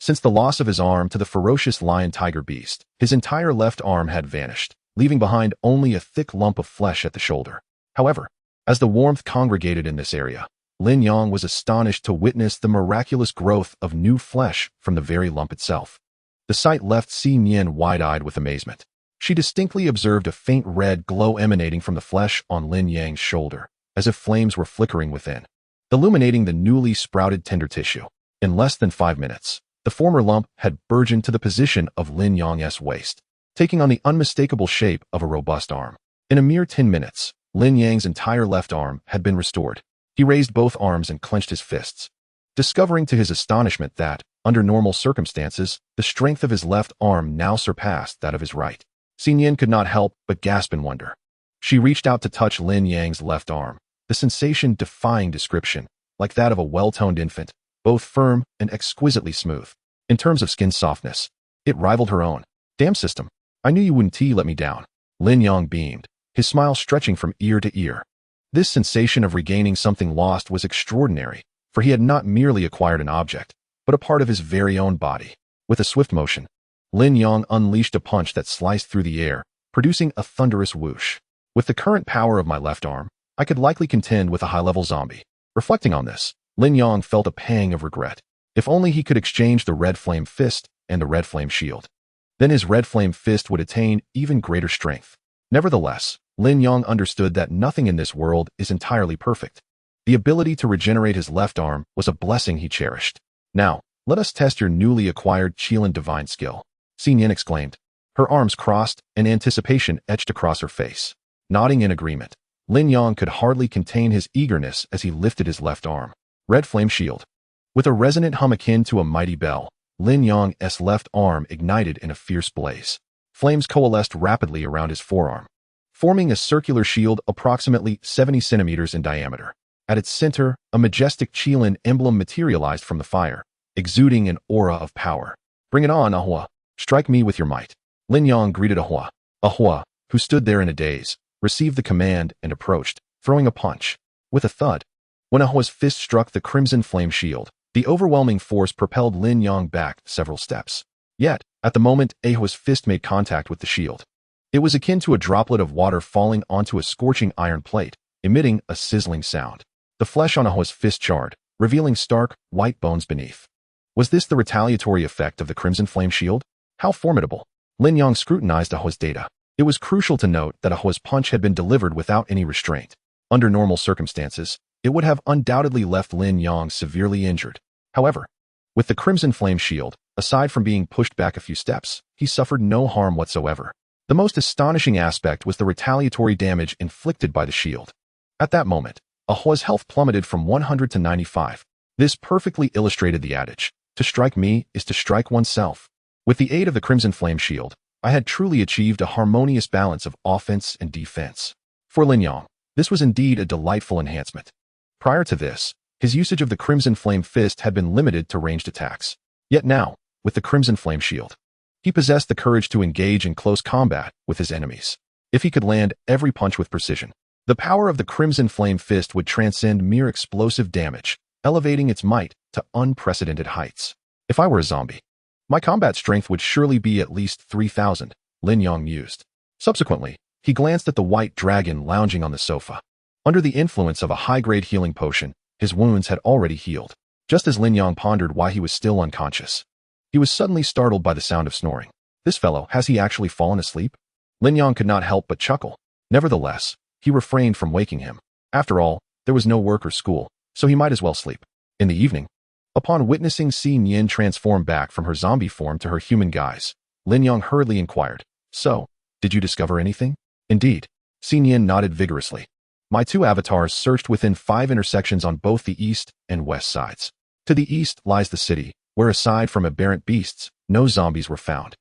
Since the loss of his arm to the ferocious lion-tiger beast, his entire left arm had vanished, leaving behind only a thick lump of flesh at the shoulder. However, as the warmth congregated in this area, Lin Yang was astonished to witness the miraculous growth of new flesh from the very lump itself. The sight left Xin Yan wide-eyed with amazement. She distinctly observed a faint red glow emanating from the flesh on Lin Yang's shoulder, as if flames were flickering within, illuminating the newly sprouted tender tissue. In less than 5 minutes, the former lump had burgeoned to the position of Lin Yang's waist, taking on the unmistakable shape of a robust arm. In a mere 10 minutes, Lin Yang's entire left arm had been restored. He raised both arms and clenched his fists, discovering to his astonishment that, under normal circumstances, the strength of his left arm now surpassed that of his right. Xin Yan could not help but gasp in wonder. She reached out to touch Lin Yang's left arm, the sensation defying description, like that of a well-toned infant, both firm and exquisitely smooth. In terms of skin softness, it rivaled her own. Damn system. I knew you wouldn't let me down. Lin Yang beamed, his smile stretching from ear to ear. This sensation of regaining something lost was extraordinary, for he had not merely acquired an object, but a part of his very own body. With a swift motion, Lin Yang unleashed a punch that sliced through the air, producing a thunderous whoosh. With the current power of my left arm, I could likely contend with a high-level zombie. Reflecting on this, Lin Yang felt a pang of regret. If only he could exchange the red flame fist and the red flame shield. Then his red flame fist would attain even greater strength. Nevertheless, Lin Yong understood that nothing in this world is entirely perfect. The ability to regenerate his left arm was a blessing he cherished. Now, let us test your newly acquired Qilin Divine skill, Xin Yin exclaimed. Her arms crossed, and anticipation etched across her face. Nodding in agreement, Lin Yong could hardly contain his eagerness as he lifted his left arm. Red flame shield. With a resonant hum akin to a mighty bell, Lin Yong's left arm ignited in a fierce blaze. Flames coalesced rapidly around his forearm, forming a circular shield approximately 70 centimeters in diameter. At its center, a majestic Qilin emblem materialized from the fire, exuding an aura of power. Bring it on, Ahua. Strike me with your might. Lin Yong greeted Ahua. Ahua, who stood there in a daze, received the command and approached, throwing a punch. With a thud, when Ahua's fist struck the crimson flame shield, the overwhelming force propelled Lin Yong back several steps. Yet, at the moment Ahua's fist made contact with the shield, it was akin to a droplet of water falling onto a scorching iron plate, emitting a sizzling sound. The flesh on Ahua's fist charred, revealing stark, white bones beneath. Was this the retaliatory effect of the crimson flame shield? How formidable! Lin Yong scrutinized Ahua's data. It was crucial to note that Ahua's punch had been delivered without any restraint. Under normal circumstances, it would have undoubtedly left Lin Yong severely injured. However, with the crimson flame shield, aside from being pushed back a few steps, he suffered no harm whatsoever. The most astonishing aspect was the retaliatory damage inflicted by the shield. At that moment, Ahua's health plummeted from 100 to 95. This perfectly illustrated the adage, to strike me is to strike oneself. With the aid of the crimson flame shield, I had truly achieved a harmonious balance of offense and defense. For Lin Yong, this was indeed a delightful enhancement. Prior to this, his usage of the crimson flame fist had been limited to ranged attacks. Yet now, with the crimson flame shield, he possessed the courage to engage in close combat with his enemies. If he could land every punch with precision, the power of the crimson flame fist would transcend mere explosive damage, elevating its might to unprecedented heights. If I were a zombie, my combat strength would surely be at least 3,000, Lin Yong mused. Subsequently, he glanced at the white dragon lounging on the sofa. Under the influence of a high-grade healing potion, his wounds had already healed. Just as Lin Yong pondered why he was still unconscious, he was suddenly startled by the sound of snoring. This fellow, has he actually fallen asleep? Lin Yong could not help but chuckle. Nevertheless, he refrained from waking him. After all, there was no work or school, so he might as well sleep. In the evening, upon witnessing Xin Yin transform back from her zombie form to her human guise, Lin Yong hurriedly inquired, "So, did you discover anything?" "Indeed." Xin Yin nodded vigorously. "My two avatars searched within 5 intersections on both the east and west sides. To the east lies the city, where aside from aberrant beasts, no zombies were found.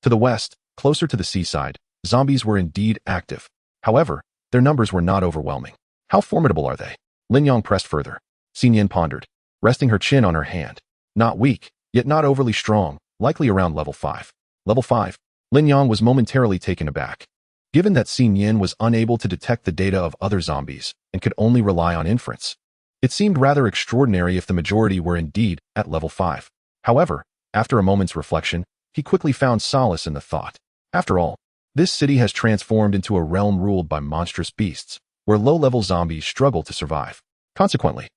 To the west, closer to the seaside, zombies were indeed active. However, their numbers were not overwhelming." "How formidable are they?" Lin Yong pressed further. Xin Yin pondered, resting her chin on her hand. "Not weak, yet not overly strong, likely around level 5. Level 5? Lin Yong was momentarily taken aback. Given that Xin Yin was unable to detect the data of other zombies and could only rely on inference, it seemed rather extraordinary if the majority were indeed at level 5. However, after a moment's reflection, he quickly found solace in the thought. After all, this city has transformed into a realm ruled by monstrous beasts, where low-level zombies struggle to survive. Consequently,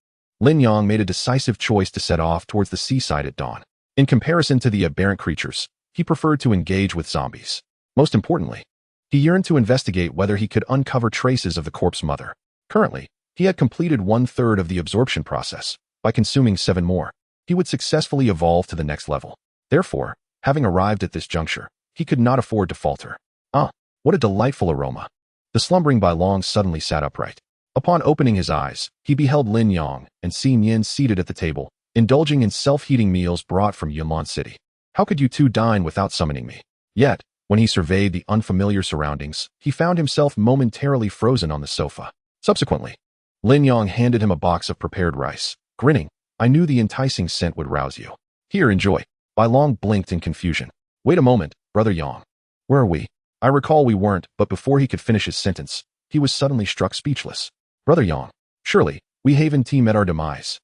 Lin Yong made a decisive choice to set off towards the seaside at dawn. In comparison to the aberrant creatures, he preferred to engage with zombies. Most importantly, he yearned to investigate whether he could uncover traces of the corpse mother. Currently, he had completed 1/3 of the absorption process. By consuming 7 more, he would successfully evolve to the next level. Therefore, having arrived at this juncture, he could not afford to falter. Ah, what a delightful aroma. The slumbering Bai Long suddenly sat upright. Upon opening his eyes, he beheld Lin Yong and Xin Yin seated at the table, indulging in self-heating meals brought from Yunlan City. How could you two dine without summoning me? Yet, when he surveyed the unfamiliar surroundings, he found himself momentarily frozen on the sofa. Subsequently, Lin Yong handed him a box of prepared rice. Grinning, "I knew the enticing scent would rouse you. Here, enjoy." Bai Long blinked in confusion. "Wait a moment, Brother Yong. Where are we?" "I recall we weren't," but before he could finish his sentence, he was suddenly struck speechless. "Brother Yong, surely, we Haven Tea met our demise."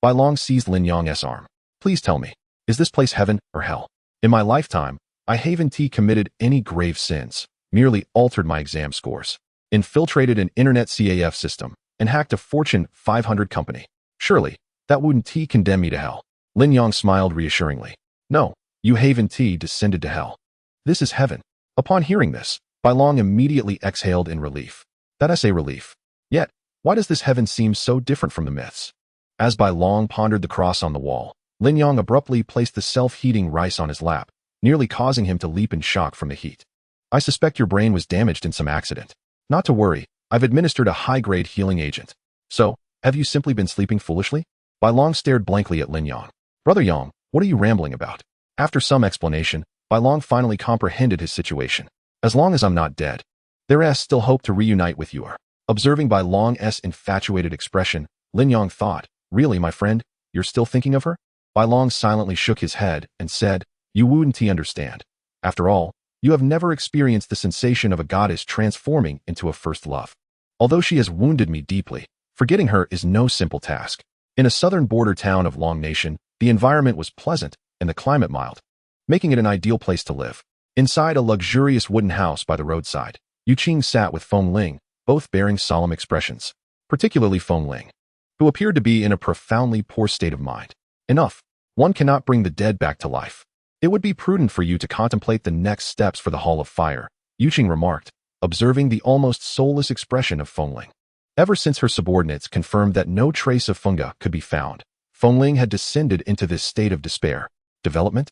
Bai Long seized Lin Yong's arm. "Please tell me, is this place heaven or hell? In my lifetime, I Haven Tea committed any grave sins, merely altered my exam scores, infiltrated an internet CAF system, and hacked a Fortune 500 company. Surely, that wouldn't condemn me to hell." Lin Yang smiled reassuringly. No, Yu Haven Tea descended to hell. This is heaven. Upon hearing this, Bai Long immediately exhaled in relief. That I say relief. Yet, why does this heaven seem so different from the myths? As Bai Long pondered the cross on the wall, Lin Yang abruptly placed the self-heating rice on his lap, nearly causing him to leap in shock from the heat. I suspect your brain was damaged in some accident. Not to worry, I've administered a high-grade healing agent. So, have you simply been sleeping foolishly? Bai Long stared blankly at Lin Yang. Brother Yang, what are you rambling about? After some explanation, Bai Long finally comprehended his situation. As long as I'm not dead, there still hope to reunite with you. Observing Bai Long's infatuated expression, Lin Yang thought, really, my friend, you're still thinking of her? Bai Long silently shook his head and said, you wouldn't understand. After all, you have never experienced the sensation of a goddess transforming into a first love. Although she has wounded me deeply, forgetting her is no simple task. In a southern border town of Long Nation, the environment was pleasant and the climate mild, making it an ideal place to live. Inside a luxurious wooden house by the roadside, Yu Qing sat with Feng Ling, both bearing solemn expressions, particularly Feng Ling, who appeared to be in a profoundly poor state of mind. Enough. One cannot bring the dead back to life. It would be prudent for you to contemplate the next steps for the Hall of Fire, Yu Qing remarked, observing the almost soulless expression of Feng Ling. Ever since her subordinates confirmed that no trace of Feng could be found, Feng Ling had descended into this state of despair. Development?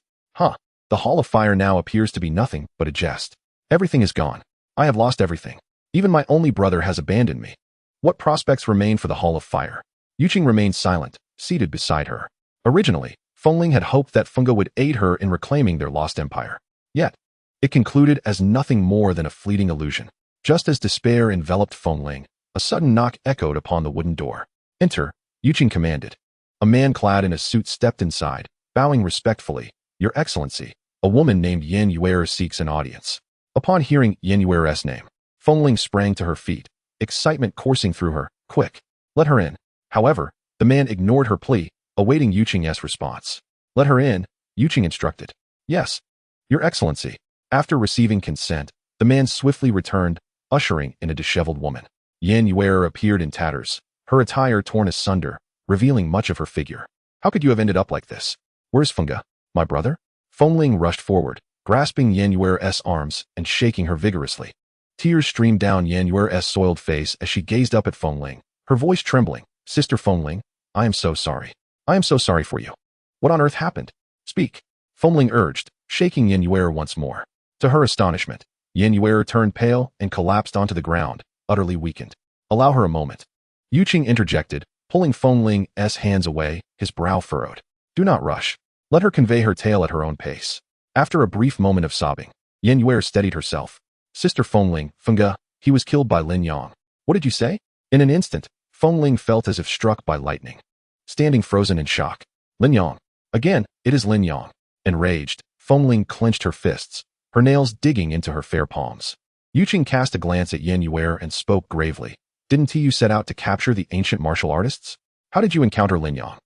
The Hall of Fire now appears to be nothing but a jest. Everything is gone. I have lost everything. Even my only brother has abandoned me. What prospects remain for the Hall of Fire? Yu Qing remained silent, seated beside her. Originally, Feng Ling had hoped that Feng would aid her in reclaiming their lost empire. Yet, it concluded as nothing more than a fleeting illusion. Just as despair enveloped Feng Ling, a sudden knock echoed upon the wooden door. Enter, Yu Qing commanded. A man clad in a suit stepped inside, bowing respectfully. Your Excellency, a woman named Yan Yuer seeks an audience. Upon hearing Yan Yuer's name, Feng Ling sprang to her feet, excitement coursing through her. Quick, let her in. However, the man ignored her plea, awaiting Yu Qing's response. Let her in, Yu Qing instructed. Yes, Your Excellency. After receiving consent, the man swiftly returned, ushering in a disheveled woman. Yan Yuer appeared in tatters, her attire torn asunder, revealing much of her figure. How could you have ended up like this? Where's Feng, my brother? Feng Ling rushed forward, grasping Yan Yuer's arms and shaking her vigorously. Tears streamed down Yan Yuer's soiled face as she gazed up at Feng Ling, her voice trembling. Sister Feng Ling, I am so sorry. I am so sorry for you. What on earth happened? Speak. Feng Ling urged, shaking Yan Yuer once more. To her astonishment, Yan Yuer turned pale and collapsed onto the ground, utterly weakened. Allow her a moment. Yu Qing interjected, pulling Feng Ling's hands away, his brow furrowed. Do not rush. Let her convey her tale at her own pace. After a brief moment of sobbing, Yan Yuer steadied herself. Sister Feng Ling, Feng, he was killed by Lin Yang. What did you say? In an instant, Feng Ling felt as if struck by lightning. Standing frozen in shock. Lin Yang. Again, it is Lin Yang. Enraged, Feng Ling clenched her fists, her nails digging into her fair palms. Yu Qing cast a glance at Yan Yuer and spoke gravely. Didn't you set out to capture the ancient martial artists? How did you encounter Lin Yang?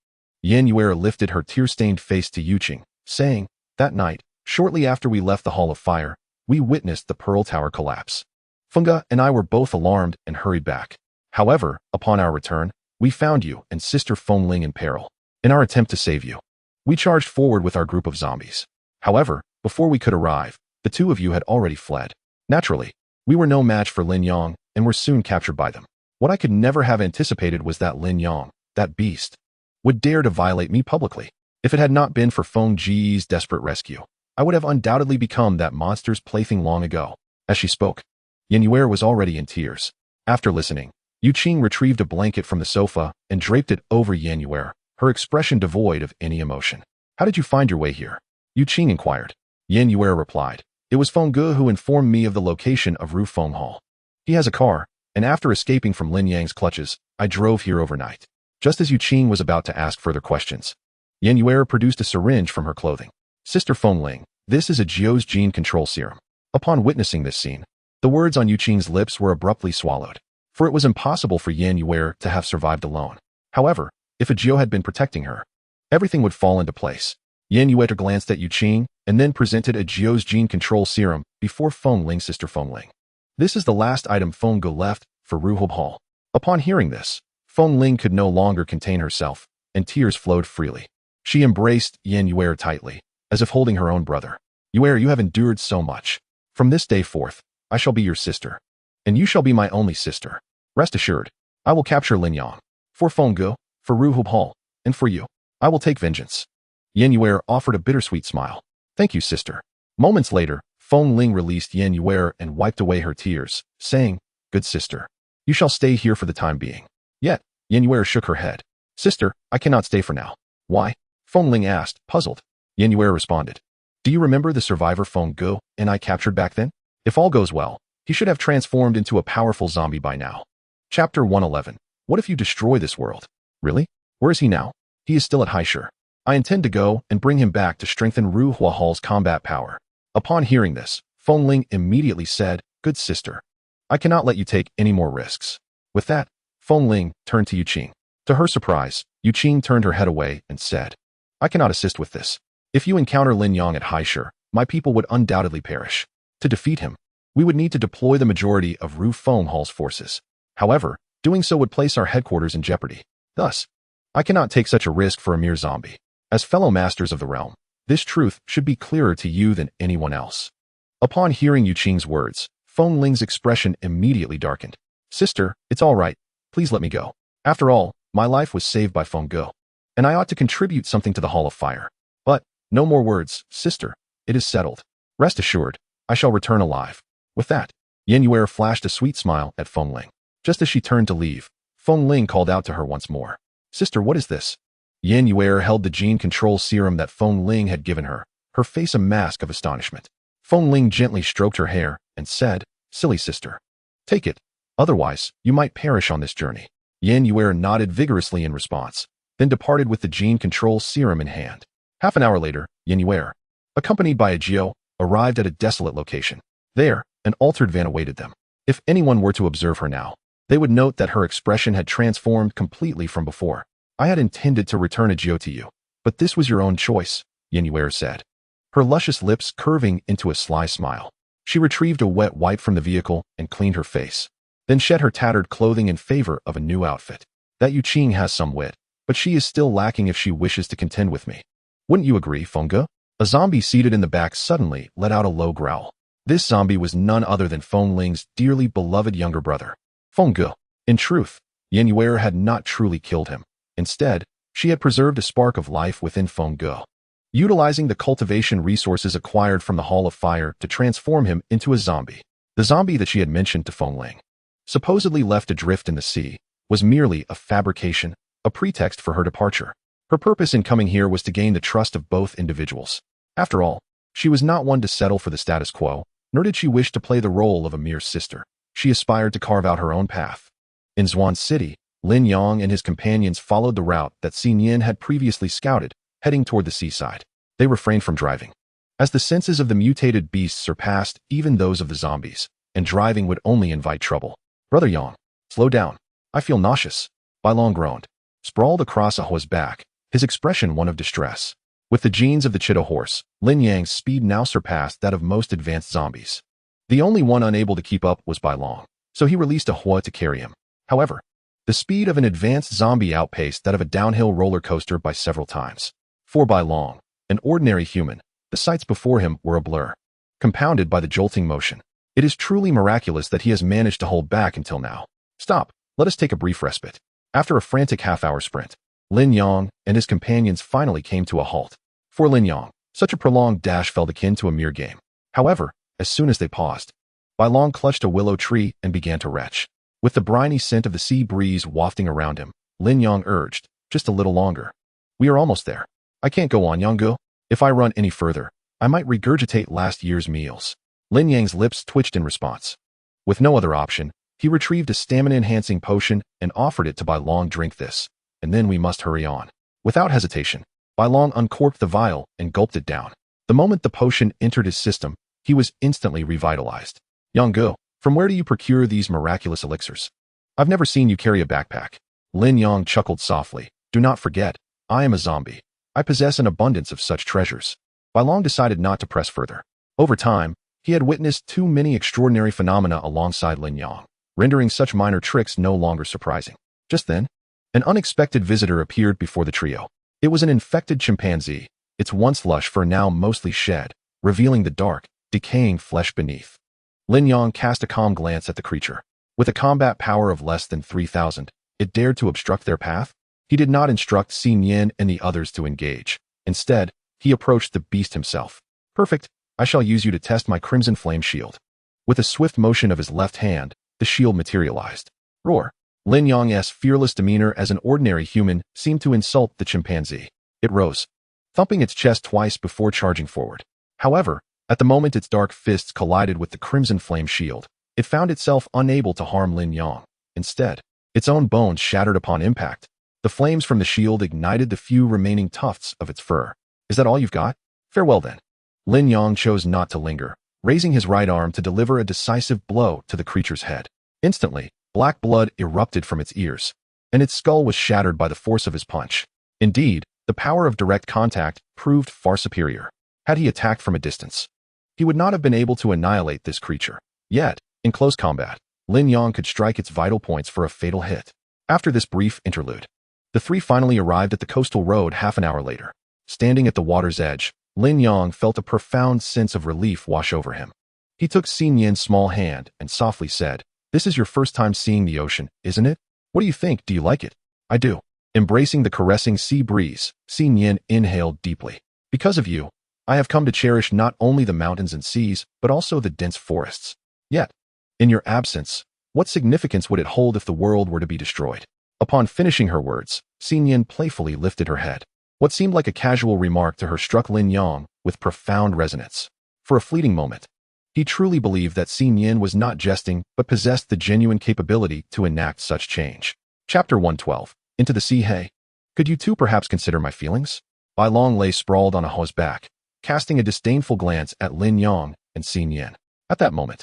Yan Yuer lifted her tear-stained face to Yu Qing, saying, that night, shortly after we left the Hall of Fire, we witnessed the Pearl Tower collapse. Feng and I were both alarmed and hurried back. However, upon our return, we found you and Sister Feng Ling in peril. In our attempt to save you, we charged forward with our group of zombies. However, before we could arrive, the two of you had already fled. Naturally, we were no match for Lin Yang and were soon captured by them. What I could never have anticipated was that Lin Yang, that beast, would dare to violate me publicly. If it had not been for Feng Ji's desperate rescue, I would have undoubtedly become that monster's plaything long ago. As she spoke, Yan Yuer was already in tears. After listening, Yu Qing retrieved a blanket from the sofa and draped it over Yan Yuer, her expression devoid of any emotion. How did you find your way here? Yu Qing inquired. Yan Yuer replied. It was Feng who informed me of the location of Ru Feng Hall. He has a car, and after escaping from Lin Yang's clutches, I drove here overnight. Just as Yu Qing was about to ask further questions, Yan Yuer produced a syringe from her clothing. Sister Feng Ling, this is a Jiu's gene control serum. Upon witnessing this scene, the words on Yu Qing's lips were abruptly swallowed, for it was impossible for Yan Yuer to have survived alone. However, if a Jiu had been protecting her, everything would fall into place. Yan Yuer glanced at Yu Qing and then presented a Jiu's gene control serum before Feng Ling. Sister Feng Ling, this is the last item Feng left for Ruhob Hall. Upon hearing this, Feng Ling could no longer contain herself, and tears flowed freely. She embraced Yan Yuer tightly, as if holding her own brother. Yuer, you have endured so much. From this day forth, I shall be your sister. And you shall be my only sister. Rest assured, I will capture Lin Yang. For Fengge, for Ru Hubal, and for you, I will take vengeance. Yan Yuer offered a bittersweet smile. Thank you, sister. Moments later, Feng Ling released Yan Yuer and wiped away her tears, saying, Good sister. You shall stay here for the time being. Yet, Yan Yuer shook her head. Sister, I cannot stay for now. Why? Feng Ling asked, puzzled. Yan Yuer responded. Do you remember the survivor Fengge and I captured back then? If all goes well, he should have transformed into a powerful zombie by now. Chapter 111. What if you destroy this world? Really? Where is he now? He is still at Haishur. I intend to go and bring him back to strengthen Ru Huahal's combat power. Upon hearing this, Feng Ling immediately said, Good sister. I cannot let you take any more risks. With that, Feng Ling turned to Yu Qing. To her surprise, Yu Qing turned her head away and said, I cannot assist with this. If you encounter Lin Yang at Haishur, my people would undoubtedly perish. To defeat him, we would need to deploy the majority of Ru Fenghal's forces. However, doing so would place our headquarters in jeopardy. Thus, I cannot take such a risk for a mere zombie. As fellow masters of the realm, this truth should be clearer to you than anyone else. Upon hearing Yu Qing's words, Feng Ling's expression immediately darkened. Sister, it's all right. Please let me go. After all, my life was saved by Fengge, and I ought to contribute something to the Hall of Fire. But, no more words, sister. It is settled. Rest assured, I shall return alive. With that, Yan Yuer flashed a sweet smile at Feng Ling. Just as she turned to leave, Feng Ling called out to her once more. Sister, what is this? Yan Yuer held the gene control serum that Feng Ling had given her, her face a mask of astonishment. Feng Ling gently stroked her hair and said, Silly sister. Take it. Otherwise, you might perish on this journey. Yan Yuer nodded vigorously in response, then departed with the gene control serum in hand. Half an hour later, Yan Yuer, accompanied by a Geo, arrived at a desolate location. There, an altered van awaited them. If anyone were to observe her now, they would note that her expression had transformed completely from before. I had intended to return a Geo to you, but this was your own choice, Yan Yuer said, her luscious lips curving into a sly smile. She retrieved a wet wipe from the vehicle and cleaned her face, then shed her tattered clothing in favor of a new outfit. That Yu Qing has some wit, but she is still lacking if she wishes to contend with me. Wouldn't you agree, Fengge? A zombie seated in the back suddenly let out a low growl. This zombie was none other than Feng Ling's dearly beloved younger brother. Fengge. In truth, Yan Yuer had not truly killed him. Instead, she had preserved a spark of life within Fengge, utilizing the cultivation resources acquired from the Hall of Fire to transform him into a zombie. The zombie that she had mentioned to Feng Ling, supposedly left adrift in the sea, was merely a fabrication, a pretext for her departure. Her purpose in coming here was to gain the trust of both individuals. After all, she was not one to settle for the status quo, nor did she wish to play the role of a mere sister. She aspired to carve out her own path. In Zhuan City, Lin Yang and his companions followed the route that Xin Yin had previously scouted, heading toward the seaside. They refrained from driving, as the senses of the mutated beasts surpassed even those of the zombies, and driving would only invite trouble. Brother Yang, slow down. I feel nauseous. Bai Long groaned. Sprawled across Ahua's back, his expression one of distress. With the genes of the Cheetah horse, Lin Yang's speed now surpassed that of most advanced zombies. The only one unable to keep up was Bai Long, so he released Ahua to carry him. However, the speed of an advanced zombie outpaced that of a downhill roller coaster by several times. For Bai Long, an ordinary human, the sights before him were a blur, compounded by the jolting motion. It is truly miraculous that he has managed to hold back until now. Stop, let us take a brief respite. After a frantic half-hour sprint, Lin Yang and his companions finally came to a halt. For Lin Yang, such a prolonged dash felt akin to a mere game. However, as soon as they paused, Bai Long clutched a willow tree and began to retch. With the briny scent of the sea breeze wafting around him, Lin Yang urged, just a little longer. We are almost there. I can't go on, Yanggu. If I run any further, I might regurgitate last year's meals. Lin Yang's lips twitched in response. With no other option, he retrieved a stamina-enhancing potion and offered it to Bai Long. Drink this, and then we must hurry on. Without hesitation, Bai Long uncorked the vial and gulped it down. The moment the potion entered his system, he was instantly revitalized. Yanggu, from where do you procure these miraculous elixirs? I've never seen you carry a backpack. Lin Yang chuckled softly. Do not forget, I am a zombie. I possess an abundance of such treasures. Bai Long decided not to press further. Over time, he had witnessed too many extraordinary phenomena alongside Lin Yang, rendering such minor tricks no longer surprising. Just then, an unexpected visitor appeared before the trio. It was an infected chimpanzee, its once lush fur now mostly shed, revealing the dark, decaying flesh beneath. Lin Yang cast a calm glance at the creature. With a combat power of less than 3,000, it dared to obstruct their path? He did not instruct Xin Yin and the others to engage. Instead, he approached the beast himself. Perfect, I shall use you to test my crimson flame shield. With a swift motion of his left hand, the shield materialized. Roar. Lin Yang's fearless demeanor as an ordinary human seemed to insult the chimpanzee. It rose, thumping its chest twice before charging forward. However, at the moment its dark fists collided with the crimson flame shield, it found itself unable to harm Lin Yang. Instead, its own bones shattered upon impact. The flames from the shield ignited the few remaining tufts of its fur. Is that all you've got? Farewell then. Lin Yang chose not to linger, raising his right arm to deliver a decisive blow to the creature's head. Instantly, black blood erupted from its ears, and its skull was shattered by the force of his punch. Indeed, the power of direct contact proved far superior. Had he attacked from a distance, he would not have been able to annihilate this creature. Yet, in close combat, Lin Yang could strike its vital points for a fatal hit. After this brief interlude, the three finally arrived at the coastal road half an hour later. Standing at the water's edge, Lin Yang felt a profound sense of relief wash over him. He took Xin Yin's small hand and softly said, "This is your first time seeing the ocean, isn't it? What do you think? Do you like it?" "I do." Embracing the caressing sea breeze, Xin Yin inhaled deeply. "Because of you, I have come to cherish not only the mountains and seas, but also the dense forests. Yet, in your absence, what significance would it hold if the world were to be destroyed?" Upon finishing her words, Xin Yin playfully lifted her head. What seemed like a casual remark to her struck Lin Yang with profound resonance. For a fleeting moment, he truly believed that Xin Yin was not jesting but possessed the genuine capability to enact such change. Chapter 112. Into the Sea. Hey, could you two perhaps consider my feelings? Bai Long lay sprawled on a ho's back, casting a disdainful glance at Lin Yang and Xin Yin. At that moment,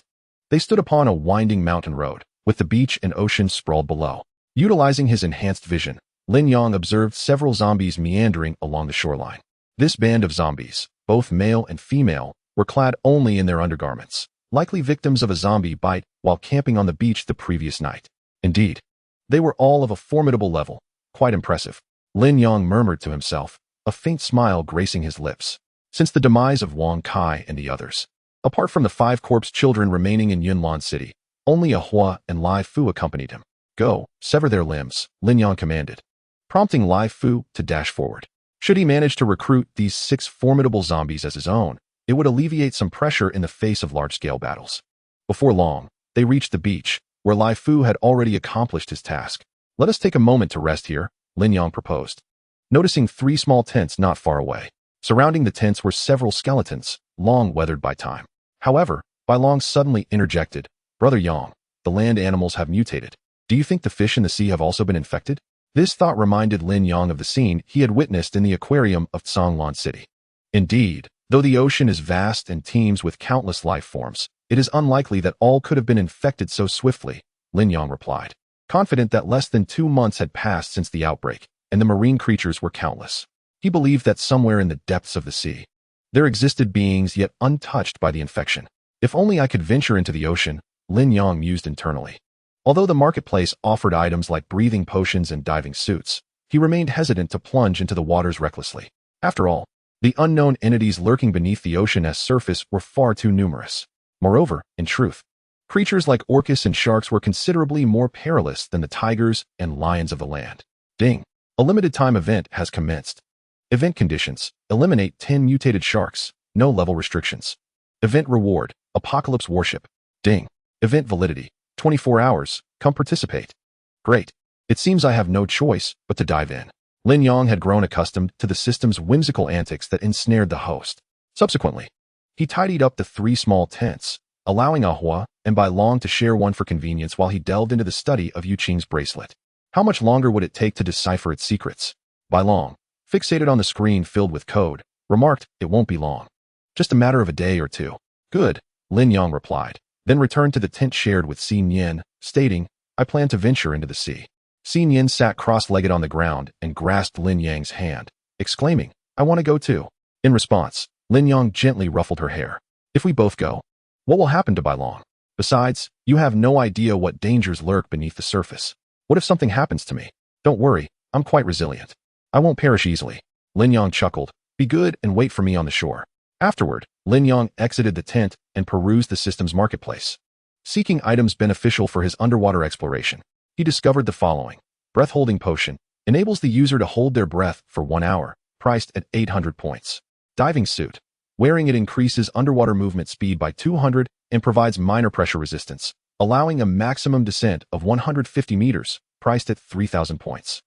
they stood upon a winding mountain road, with the beach and ocean sprawled below. Utilizing his enhanced vision, Lin Yang observed several zombies meandering along the shoreline. This band of zombies, both male and female, were clad only in their undergarments, likely victims of a zombie bite while camping on the beach the previous night. Indeed, they were all of a formidable level, quite impressive. Lin Yang murmured to himself, a faint smile gracing his lips. Since the demise of Wang Kai and the others, apart from the 5 corpse children remaining in Yunlan City, only Ahua and Lai Fu accompanied him. "Go, sever their limbs," Lin Yang commanded, prompting Lai Fu to dash forward. Should he manage to recruit these 6 formidable zombies as his own, it would alleviate some pressure in the face of large-scale battles. Before long, they reached the beach, where Lai Fu had already accomplished his task. "Let us take a moment to rest here," Lin Yang proposed, noticing 3 small tents not far away. Surrounding the tents were several skeletons, long weathered by time. However, Bai Long suddenly interjected, "Brother Yang, the land animals have mutated. Do you think the fish in the sea have also been infected?" This thought reminded Lin Yang of the scene he had witnessed in the aquarium of Zhonglan City. Indeed, though the ocean is vast and teems with countless life forms, it is unlikely that all could have been infected so swiftly, Lin Yang replied, confident that less than 2 months had passed since the outbreak, and the marine creatures were countless. He believed that somewhere in the depths of the sea, there existed beings yet untouched by the infection. If only I could venture into the ocean, Lin Yang mused internally. Although the marketplace offered items like breathing potions and diving suits, he remained hesitant to plunge into the waters recklessly. After all, the unknown entities lurking beneath the ocean's surface were far too numerous. Moreover, in truth, creatures like orcas and sharks were considerably more perilous than the tigers and lions of the land. Ding! A limited-time event has commenced. Event conditions: eliminate 10 mutated sharks, no level restrictions. Event reward: Apocalypse Warship. Ding! Event validity: 24 hours, come participate. Great. It seems I have no choice but to dive in. Lin Yang had grown accustomed to the system's whimsical antics that ensnared the host. Subsequently, he tidied up the 3 small tents, allowing Ahua and Bai Long to share one for convenience while he delved into the study of Yu Qing's bracelet. How much longer would it take to decipher its secrets? Bai Long, fixated on the screen filled with code, remarked, "It won't be long. Just a matter of a day or 2. Good, Lin Yang replied, then returned to the tent shared with Xin Yin, stating, "I plan to venture into the sea." Xin Yin sat cross-legged on the ground and grasped Lin Yang's hand, exclaiming, "I want to go too." In response, Lin Yang gently ruffled her hair. "If we both go, what will happen to Bai Long? Besides, you have no idea what dangers lurk beneath the surface. What if something happens to me? Don't worry, I'm quite resilient." I won't perish easily. Lin Yang chuckled. Be good and wait for me on the shore. Afterward, Lin Yang exited the tent and perused the system's marketplace. Seeking items beneficial for his underwater exploration, he discovered the following. Breath-holding potion enables the user to hold their breath for 1 hour, priced at 800 points. Diving suit. Wearing it increases underwater movement speed by 200 and provides minor pressure resistance, allowing a maximum descent of 150 meters, priced at 3,000 points.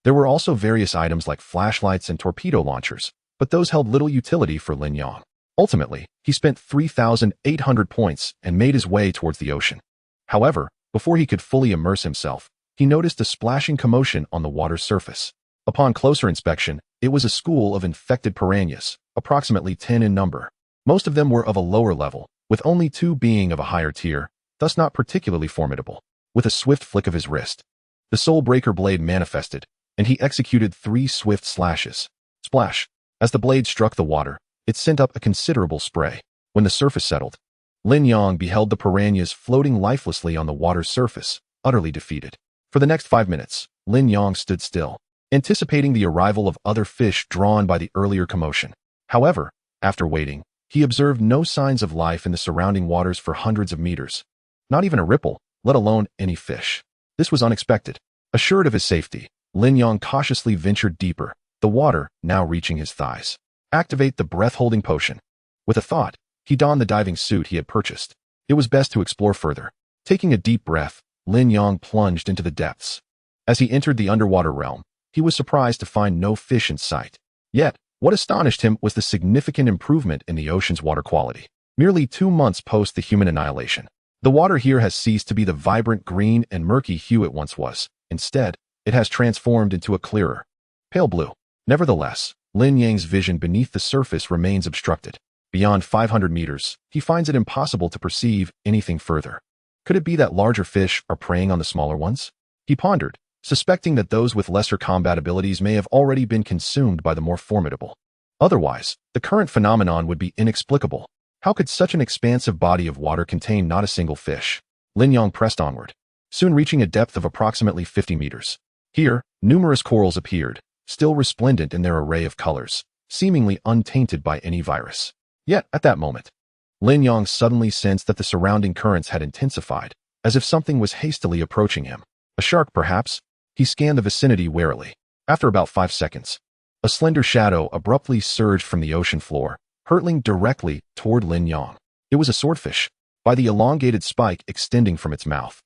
There were also various items like flashlights and torpedo launchers, but those held little utility for Lin Yang. Ultimately, he spent 3,800 points and made his way towards the ocean. However, before he could fully immerse himself, he noticed a splashing commotion on the water's surface. Upon closer inspection, it was a school of infected piranhas, approximately 10 in number. Most of them were of a lower level, with only 2 being of a higher tier, thus not particularly formidable. With a swift flick of his wrist, the Soul Breaker blade manifested, and he executed 3 swift slashes. Splash! As the blade struck the water, it sent up a considerable spray. When the surface settled, Lin Yang beheld the piranhas floating lifelessly on the water's surface, utterly defeated. For the next 5 minutes, Lin Yang stood still, anticipating the arrival of other fish drawn by the earlier commotion. However, after waiting, he observed no signs of life in the surrounding waters for hundreds of meters. Not even a ripple, let alone any fish. This was unexpected. Assured of his safety, Lin Yang cautiously ventured deeper, the water now reaching his thighs. Activate the breath-holding potion. With a thought, he donned the diving suit he had purchased. It was best to explore further. Taking a deep breath, Lin Yang plunged into the depths. As he entered the underwater realm, he was surprised to find no fish in sight. Yet, what astonished him was the significant improvement in the ocean's water quality. Merely 2 months post the human annihilation, the water here has ceased to be the vibrant green and murky hue it once was. Instead, it has transformed into a clearer, pale blue. Nevertheless, Lin Yang's vision beneath the surface remains obstructed. Beyond 500 meters, he finds it impossible to perceive anything further. Could it be that larger fish are preying on the smaller ones? He pondered, suspecting that those with lesser combat abilities may have already been consumed by the more formidable. Otherwise, the current phenomenon would be inexplicable. How could such an expansive body of water contain not a single fish? Lin Yang pressed onward, soon reaching a depth of approximately 50 meters. Here, numerous corals appeared, still resplendent in their array of colors, seemingly untainted by any virus. Yet, at that moment, Lin Yang suddenly sensed that the surrounding currents had intensified, as if something was hastily approaching him. A shark, perhaps? He scanned the vicinity warily. After about 5 seconds, a slender shadow abruptly surged from the ocean floor, hurtling directly toward Lin Yang. It was a swordfish, by the elongated spike extending from its mouth.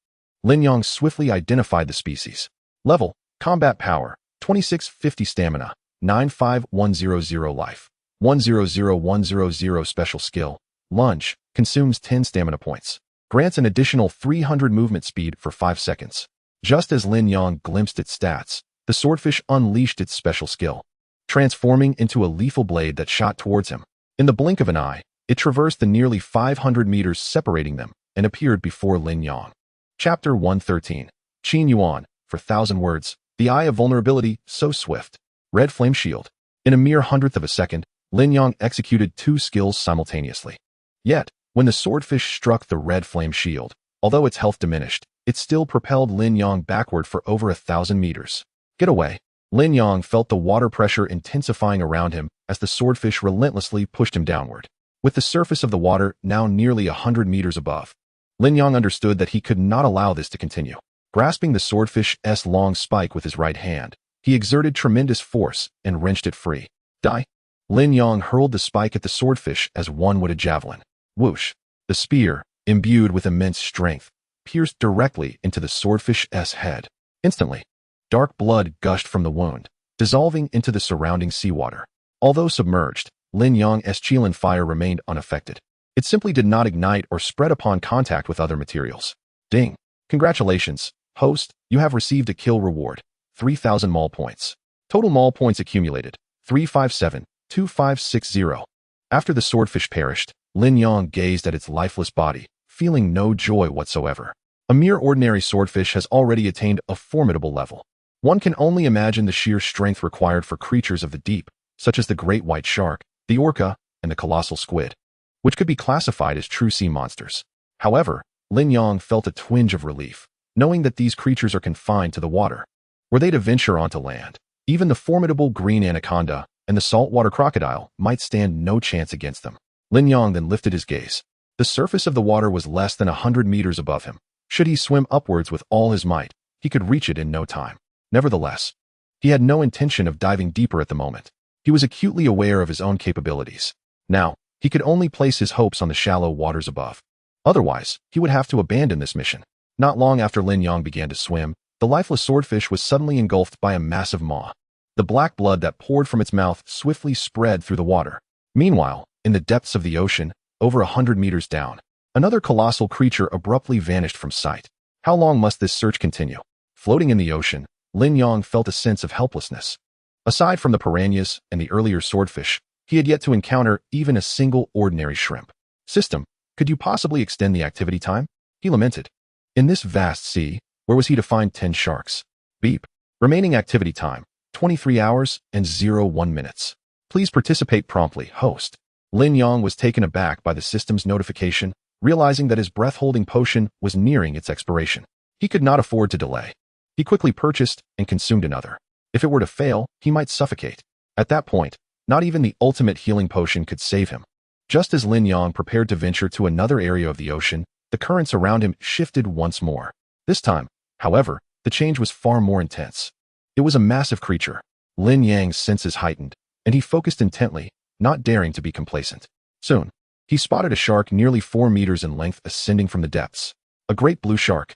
Lin Yang swiftly identified the species. Level, combat power, 2650 stamina, 95100 life, 100100 special skill. Lunge, consumes 10 stamina points. Grants an additional 300 movement speed for 5 seconds. Just as Lin Yang glimpsed its stats, the swordfish unleashed its special skill, transforming into a lethal blade that shot towards him. In the blink of an eye, it traversed the nearly 500 meters separating them and appeared before Lin Yang. Chapter 113. Qin Yuan, for 1,000 words, the eye of vulnerability, so swift. Red Flame Shield. In a mere hundredth of a second, Lin Yang executed 2 skills simultaneously. Yet, when the swordfish struck the red flame shield, although its health diminished, it still propelled Lin Yang backward for over 1,000 meters. Get away. Lin Yang felt the water pressure intensifying around him as the swordfish relentlessly pushed him downward. With the surface of the water now nearly 100 meters above, Lin Yang understood that he could not allow this to continue. Grasping the swordfish's long spike with his right hand, he exerted tremendous force and wrenched it free. Die! Lin Yang hurled the spike at the swordfish as one would a javelin. Whoosh! The spear, imbued with immense strength, pierced directly into the swordfish's head. Instantly, dark blood gushed from the wound, dissolving into the surrounding seawater. Although submerged, Lin Yang's Qilin fire remained unaffected. It simply did not ignite or spread upon contact with other materials. Ding! Congratulations, host, you have received a kill reward, 3,000 Maul points. Total Maul points accumulated, 357,2560. After the swordfish perished, Lin Yang gazed at its lifeless body, feeling no joy whatsoever. A mere ordinary swordfish has already attained a formidable level. One can only imagine the sheer strength required for creatures of the deep, such as the great white shark, the orca, and the colossal squid, which could be classified as true sea monsters. However, Lin Yang felt a twinge of relief, knowing that these creatures are confined to the water. Were they to venture onto land, Even the formidable green anaconda and the saltwater crocodile might stand no chance against them. Lin Yong then lifted his gaze. The surface of the water was less than 100 meters above him. Should he swim upwards with all his might, he could reach it in no time. Nevertheless, he had no intention of diving deeper at the moment. He was acutely aware of his own capabilities. Now, he could only place his hopes on the shallow waters above. Otherwise, he would have to abandon this mission. Not long after Lin Yong began to swim, the lifeless swordfish was suddenly engulfed by a massive maw. The black blood that poured from its mouth swiftly spread through the water. Meanwhile, in the depths of the ocean, over 100 meters down, another colossal creature abruptly vanished from sight. How long must this search continue? Floating in the ocean, Lin Yong felt a sense of helplessness. Aside from the piranhas and the earlier swordfish, he had yet to encounter even a single ordinary shrimp. System, could you possibly extend the activity time? He lamented. In this vast sea, where was he to find 10 sharks? Beep. Remaining activity time, 23 hours and 01 minutes. Please participate promptly, host. Lin Yong was taken aback by the system's notification, realizing that his breath-holding potion was nearing its expiration. He could not afford to delay. He quickly purchased and consumed another. If it were to fail, he might suffocate. At that point, not even the ultimate healing potion could save him. Just as Lin Yong prepared to venture to another area of the ocean, the currents around him shifted once more. This time, however, the change was far more intense. It was a massive creature. Lin Yang's senses heightened, and he focused intently, not daring to be complacent. Soon, he spotted a shark nearly 4 meters in length ascending from the depths. A great blue shark.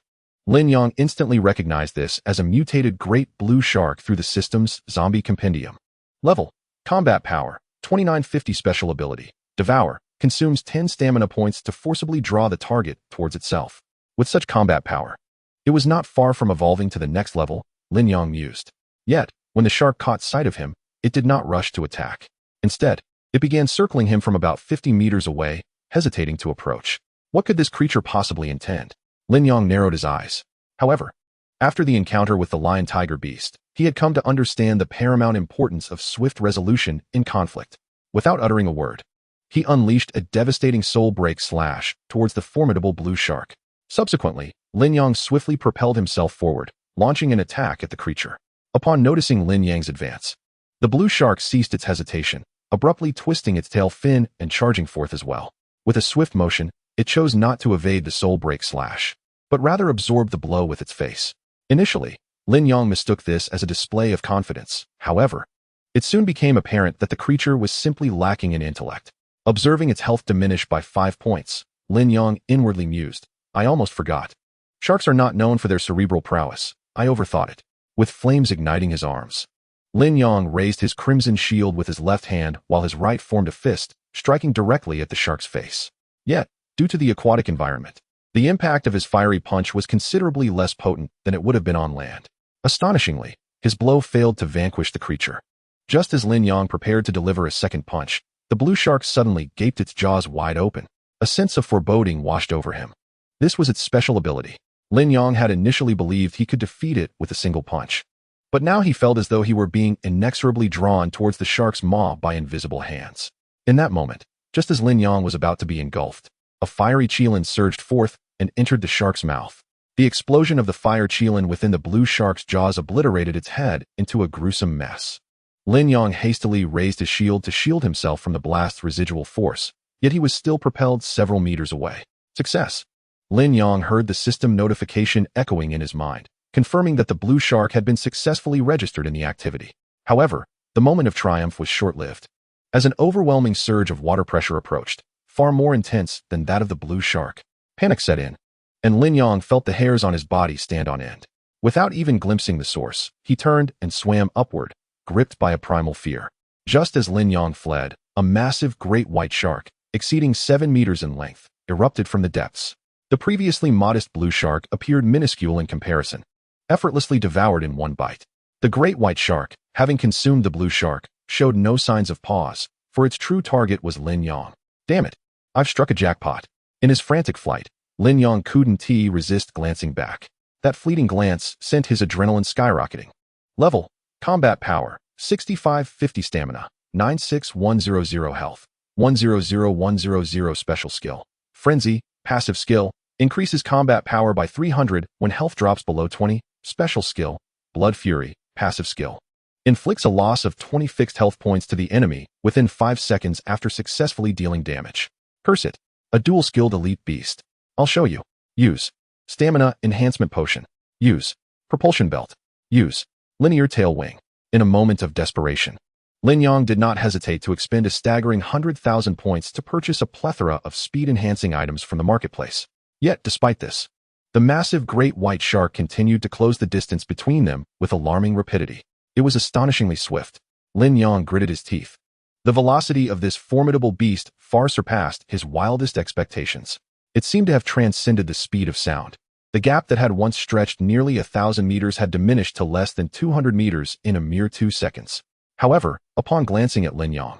Lin Yong instantly recognized this as a mutated great blue shark through the system's zombie compendium. Level: Combat Power, 2950 Special Ability, Devour, consumes 10 stamina points to forcibly draw the target towards itself. With such combat power, it was not far from evolving to the next level, Lin Yong mused. Yet, when the shark caught sight of him, it did not rush to attack. Instead, it began circling him from about 50 meters away, hesitating to approach. What could this creature possibly intend? Lin Yong narrowed his eyes. However, after the encounter with the lion-tiger beast, he had come to understand the paramount importance of swift resolution in conflict. Without uttering a word, he unleashed a devastating soul-break slash towards the formidable blue shark. Subsequently, Lin Yong swiftly propelled himself forward, launching an attack at the creature. Upon noticing Lin Yang's advance, the blue shark ceased its hesitation, abruptly twisting its tail fin and charging forth as well. With a swift motion, it chose not to evade the soul-break slash, but rather absorbed the blow with its face. Initially, Lin Yong mistook this as a display of confidence. However, it soon became apparent that the creature was simply lacking in intellect. Observing its health diminish by 5 points, Lin Yong inwardly mused, I almost forgot. Sharks are not known for their cerebral prowess. I overthought it. With flames igniting his arms, Lin Yong raised his crimson shield with his left hand while his right formed a fist, striking directly at the shark's face. Yet, due to the aquatic environment, the impact of his fiery punch was considerably less potent than it would have been on land. Astonishingly, his blow failed to vanquish the creature. Just as Lin Yong prepared to deliver a second punch, the blue shark suddenly gaped its jaws wide open. A sense of foreboding washed over him. This was its special ability. Lin Yong had initially believed he could defeat it with a single punch. But now he felt as though he were being inexorably drawn towards the shark's maw by invisible hands. In that moment, just as Lin Yong was about to be engulfed, a fiery qilin surged forth and entered the shark's mouth. The explosion of the fire qilin within the blue shark's jaws obliterated its head into a gruesome mess. Lin Yong hastily raised his shield to shield himself from the blast's residual force, yet he was still propelled several meters away. Success! Lin Yong heard the system notification echoing in his mind, confirming that the blue shark had been successfully registered in the activity. However, the moment of triumph was short-lived. As an overwhelming surge of water pressure approached, far more intense than that of the blue shark, panic set in, and Lin Yong felt the hairs on his body stand on end. Without even glimpsing the source, he turned and swam upward, gripped by a primal fear. Just as Lin Yong fled, a massive great white shark, exceeding 7 meters in length, erupted from the depths. The previously modest blue shark appeared minuscule in comparison, effortlessly devoured in one bite. The great white shark, having consumed the blue shark, showed no signs of pause, for its true target was Lin Yong. Damn it! I've struck a jackpot. In his frantic flight, Lin Yong couldn't resist glancing back. That fleeting glance sent his adrenaline skyrocketing. Level: Combat Power, 6550 Stamina, 96100 Health, 100100 Special Skill. Frenzy, Passive Skill, increases combat power by 300 when health drops below 20. Special Skill, Blood Fury, Passive Skill. inflicts a loss of 20 fixed health points to the enemy within 5 seconds after successfully dealing damage. Curse it. A dual-skilled elite beast. I'll show you. Use. Stamina Enhancement Potion. Use. Propulsion Belt. Use. Linear Tail Wing. In a moment of desperation, Lin Yang did not hesitate to expend a staggering 100,000 points to purchase a plethora of speed-enhancing items from the marketplace. Yet, despite this, the massive great white shark continued to close the distance between them with alarming rapidity. It was astonishingly swift. Lin Yang gritted his teeth. The velocity of this formidable beast far surpassed his wildest expectations. It seemed to have transcended the speed of sound. The gap that had once stretched nearly 1,000 meters had diminished to less than 200 meters in a mere 2 seconds. However, upon glancing at Lin Yang,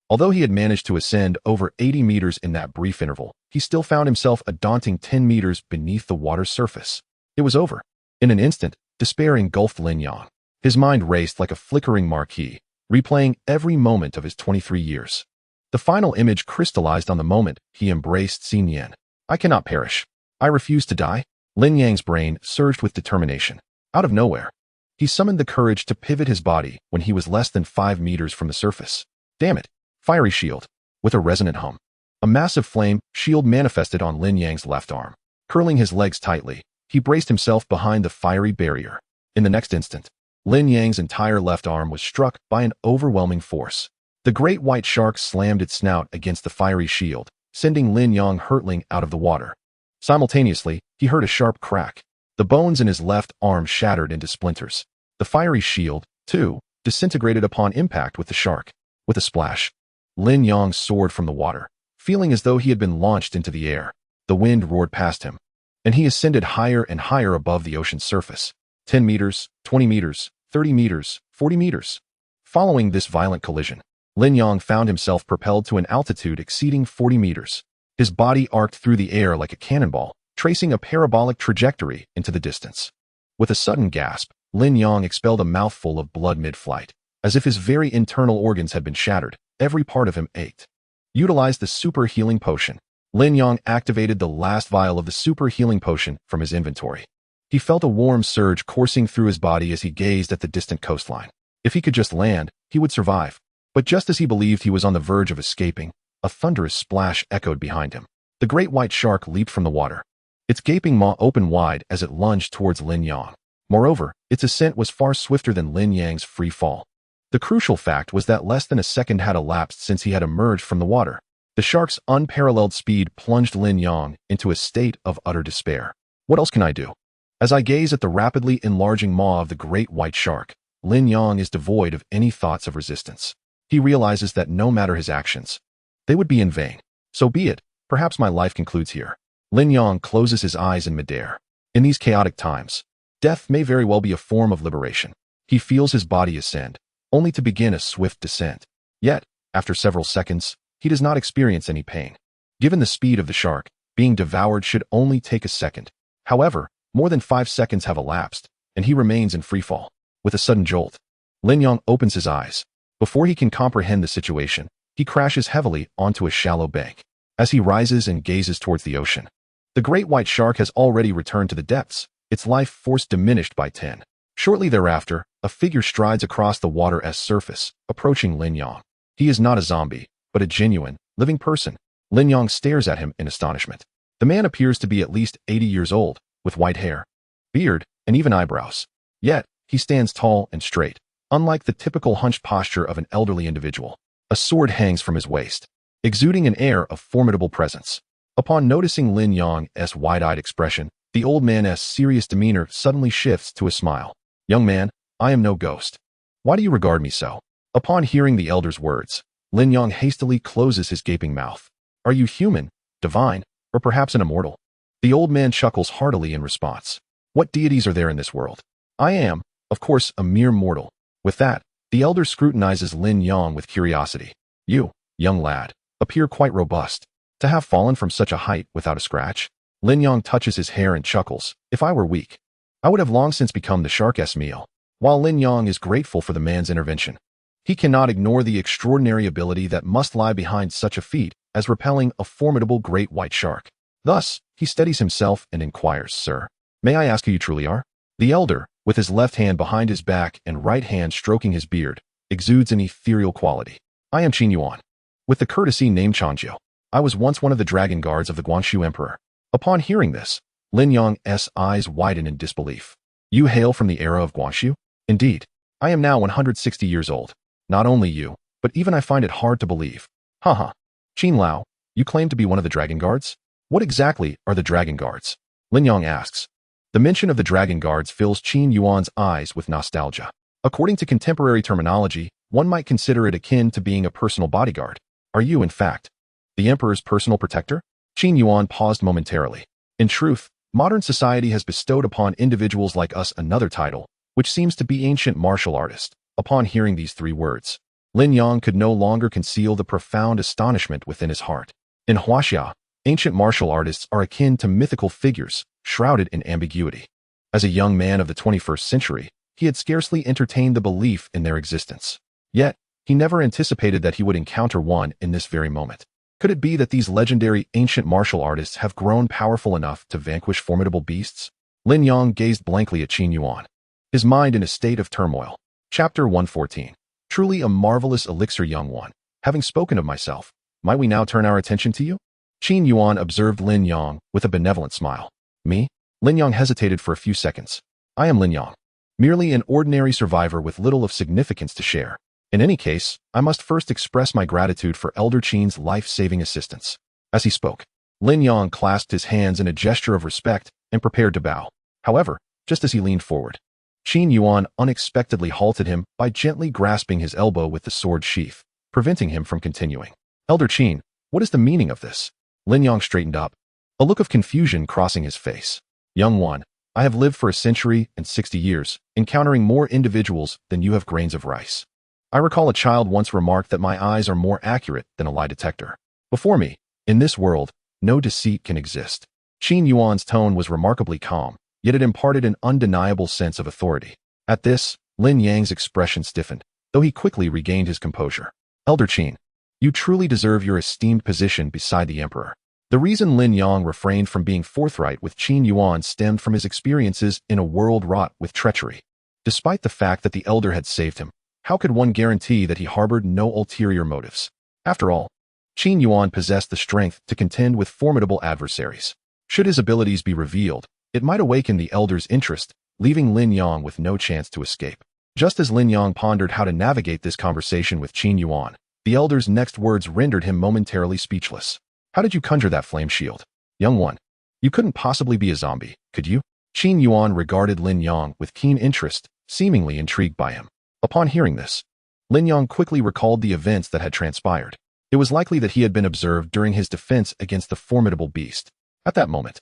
although he had managed to ascend over 80 meters in that brief interval, he still found himself a daunting 10 meters beneath the water's surface. It was over. In an instant, despair engulfed Lin Yang. His mind raced like a flickering marquee, replaying every moment of his 23 years. The final image crystallized on the moment he embraced Xin Yan. I cannot perish. I refuse to die. Lin Yang's brain surged with determination. Out of nowhere, he summoned the courage to pivot his body when he was less than 5 meters from the surface. Damn it! Fiery shield. With a resonant hum, a massive flame shield manifested on Lin Yang's left arm. Curling his legs tightly, he braced himself behind the fiery barrier. In the next instant, Lin Yang's entire left arm was struck by an overwhelming force. The great white shark slammed its snout against the fiery shield, sending Lin Yang hurtling out of the water. Simultaneously, he heard a sharp crack. The bones in his left arm shattered into splinters. The fiery shield, too, disintegrated upon impact with the shark. With a splash, Lin Yang soared from the water, feeling as though he had been launched into the air. The wind roared past him, and he ascended higher and higher above the ocean's surface. 10 meters, 20 meters, 30 meters, 40 meters. Following this violent collision, Lin Yang found himself propelled to an altitude exceeding 40 meters. His body arced through the air like a cannonball, tracing a parabolic trajectory into the distance. With a sudden gasp, Lin Yang expelled a mouthful of blood mid-flight. As if his very internal organs had been shattered, every part of him ached. Utilized the super healing potion. Lin Yang activated the last vial of the super healing potion from his inventory. He felt a warm surge coursing through his body as he gazed at the distant coastline. If he could just land, he would survive. But just as he believed he was on the verge of escaping, a thunderous splash echoed behind him. The great white shark leaped from the water. Its gaping maw opened wide as it lunged towards Lin Yang. Moreover, its ascent was far swifter than Lin Yang's free fall. The crucial fact was that less than a second had elapsed since he had emerged from the water. The shark's unparalleled speed plunged Lin Yang into a state of utter despair. What else can I do? As I gaze at the rapidly enlarging maw of the great white shark, Lin Yang is devoid of any thoughts of resistance. He realizes that no matter his actions, they would be in vain. So be it. Perhaps my life concludes here. Lin Yang closes his eyes in midair. In these chaotic times, death may very well be a form of liberation. He feels his body ascend, only to begin a swift descent. Yet, after several seconds, he does not experience any pain. Given the speed of the shark, being devoured should only take a second. However, more than 5 seconds have elapsed, and he remains in freefall. With a sudden jolt, Lin Yang opens his eyes. Before he can comprehend the situation, he crashes heavily onto a shallow bank. As he rises and gazes towards the ocean, the great white shark has already returned to the depths, its life force diminished by 10. Shortly thereafter, a figure strides across the water's surface, approaching Lin Yang. He is not a zombie, but a genuine, living person. Lin Yang stares at him in astonishment. The man appears to be at least 80 years old, with white hair, beard, and even eyebrows. Yet, he stands tall and straight, unlike the typical hunched posture of an elderly individual. A sword hangs from his waist, exuding an air of formidable presence. Upon noticing Lin Yang's wide-eyed expression, the old man's serious demeanor suddenly shifts to a smile. Young man, I am no ghost. Why do you regard me so? Upon hearing the elder's words, Lin Yang hastily closes his gaping mouth. Are you human, divine, or perhaps an immortal? The old man chuckles heartily in response. What deities are there in this world? I am, of course, a mere mortal. With that, the elder scrutinizes Lin Yang with curiosity. You, young lad, appear quite robust. To have fallen from such a height without a scratch? Lin Yang touches his hair and chuckles. If I were weak, I would have long since become the shark's meal. While Lin Yang is grateful for the man's intervention, he cannot ignore the extraordinary ability that must lie behind such a feat as repelling a formidable great white shark. Thus, he steadies himself and inquires, Sir, may I ask who you truly are? The elder, with his left hand behind his back and right hand stroking his beard, exudes an ethereal quality. I am Qin Yuan, with the courtesy named Changjiu. I was once one of the dragon guards of the Guangxu Emperor. Upon hearing this, Lin Yang's eyes widen in disbelief. You hail from the era of Guangxu? Indeed. I am now 160 years old. Not only you, but even I find it hard to believe. Haha. Qin Lao, you claim to be one of the dragon guards? What exactly are the dragon guards? Lin Yang asks. The mention of the dragon guards fills Qin Yuan's eyes with nostalgia. According to contemporary terminology, one might consider it akin to being a personal bodyguard. Are you, in fact, the emperor's personal protector? Qin Yuan paused momentarily. In truth, modern society has bestowed upon individuals like us another title, which seems to be ancient martial artist. Upon hearing these three words, Lin Yang could no longer conceal the profound astonishment within his heart. In Huaxia, ancient martial artists are akin to mythical figures, shrouded in ambiguity. As a young man of the 21st century, he had scarcely entertained the belief in their existence. Yet, he never anticipated that he would encounter one in this very moment. Could it be that these legendary ancient martial artists have grown powerful enough to vanquish formidable beasts? Lin Yang gazed blankly at Qin Yuan, his mind in a state of turmoil. Chapter 114. Truly a marvelous elixir, young one. Having spoken of myself, might we now turn our attention to you? Qin Yuan observed Lin Yang with a benevolent smile. Me? Lin Yang hesitated for a few seconds. I am Lin Yang, merely an ordinary survivor with little of significance to share. In any case, I must first express my gratitude for Elder Qin's life-saving assistance. As he spoke, Lin Yang clasped his hands in a gesture of respect and prepared to bow. However, just as he leaned forward, Qin Yuan unexpectedly halted him by gently grasping his elbow with the sword sheath, preventing him from continuing. Elder Qin, what is the meaning of this? Lin Yang straightened up, a look of confusion crossing his face. Young one, I have lived for 160 years, encountering more individuals than you have grains of rice. I recall a child once remarked that my eyes are more accurate than a lie detector. Before me, in this world, no deceit can exist. Qin Yuan's tone was remarkably calm, yet it imparted an undeniable sense of authority. At this, Lin Yang's expression stiffened, though he quickly regained his composure. Elder Qin, you truly deserve your esteemed position beside the emperor. The reason Lin Yang refrained from being forthright with Qin Yuan stemmed from his experiences in a world wrought with treachery. Despite the fact that the elder had saved him, how could one guarantee that he harbored no ulterior motives? After all, Qin Yuan possessed the strength to contend with formidable adversaries. Should his abilities be revealed, it might awaken the elder's interest, leaving Lin Yang with no chance to escape. Just as Lin Yang pondered how to navigate this conversation with Qin Yuan, the elder's next words rendered him momentarily speechless. How did you conjure that flame shield? Young one, you couldn't possibly be a zombie, could you? Qin Yuan regarded Lin Yang with keen interest, seemingly intrigued by him. Upon hearing this, Lin Yang quickly recalled the events that had transpired. It was likely that he had been observed during his defense against the formidable beast. At that moment,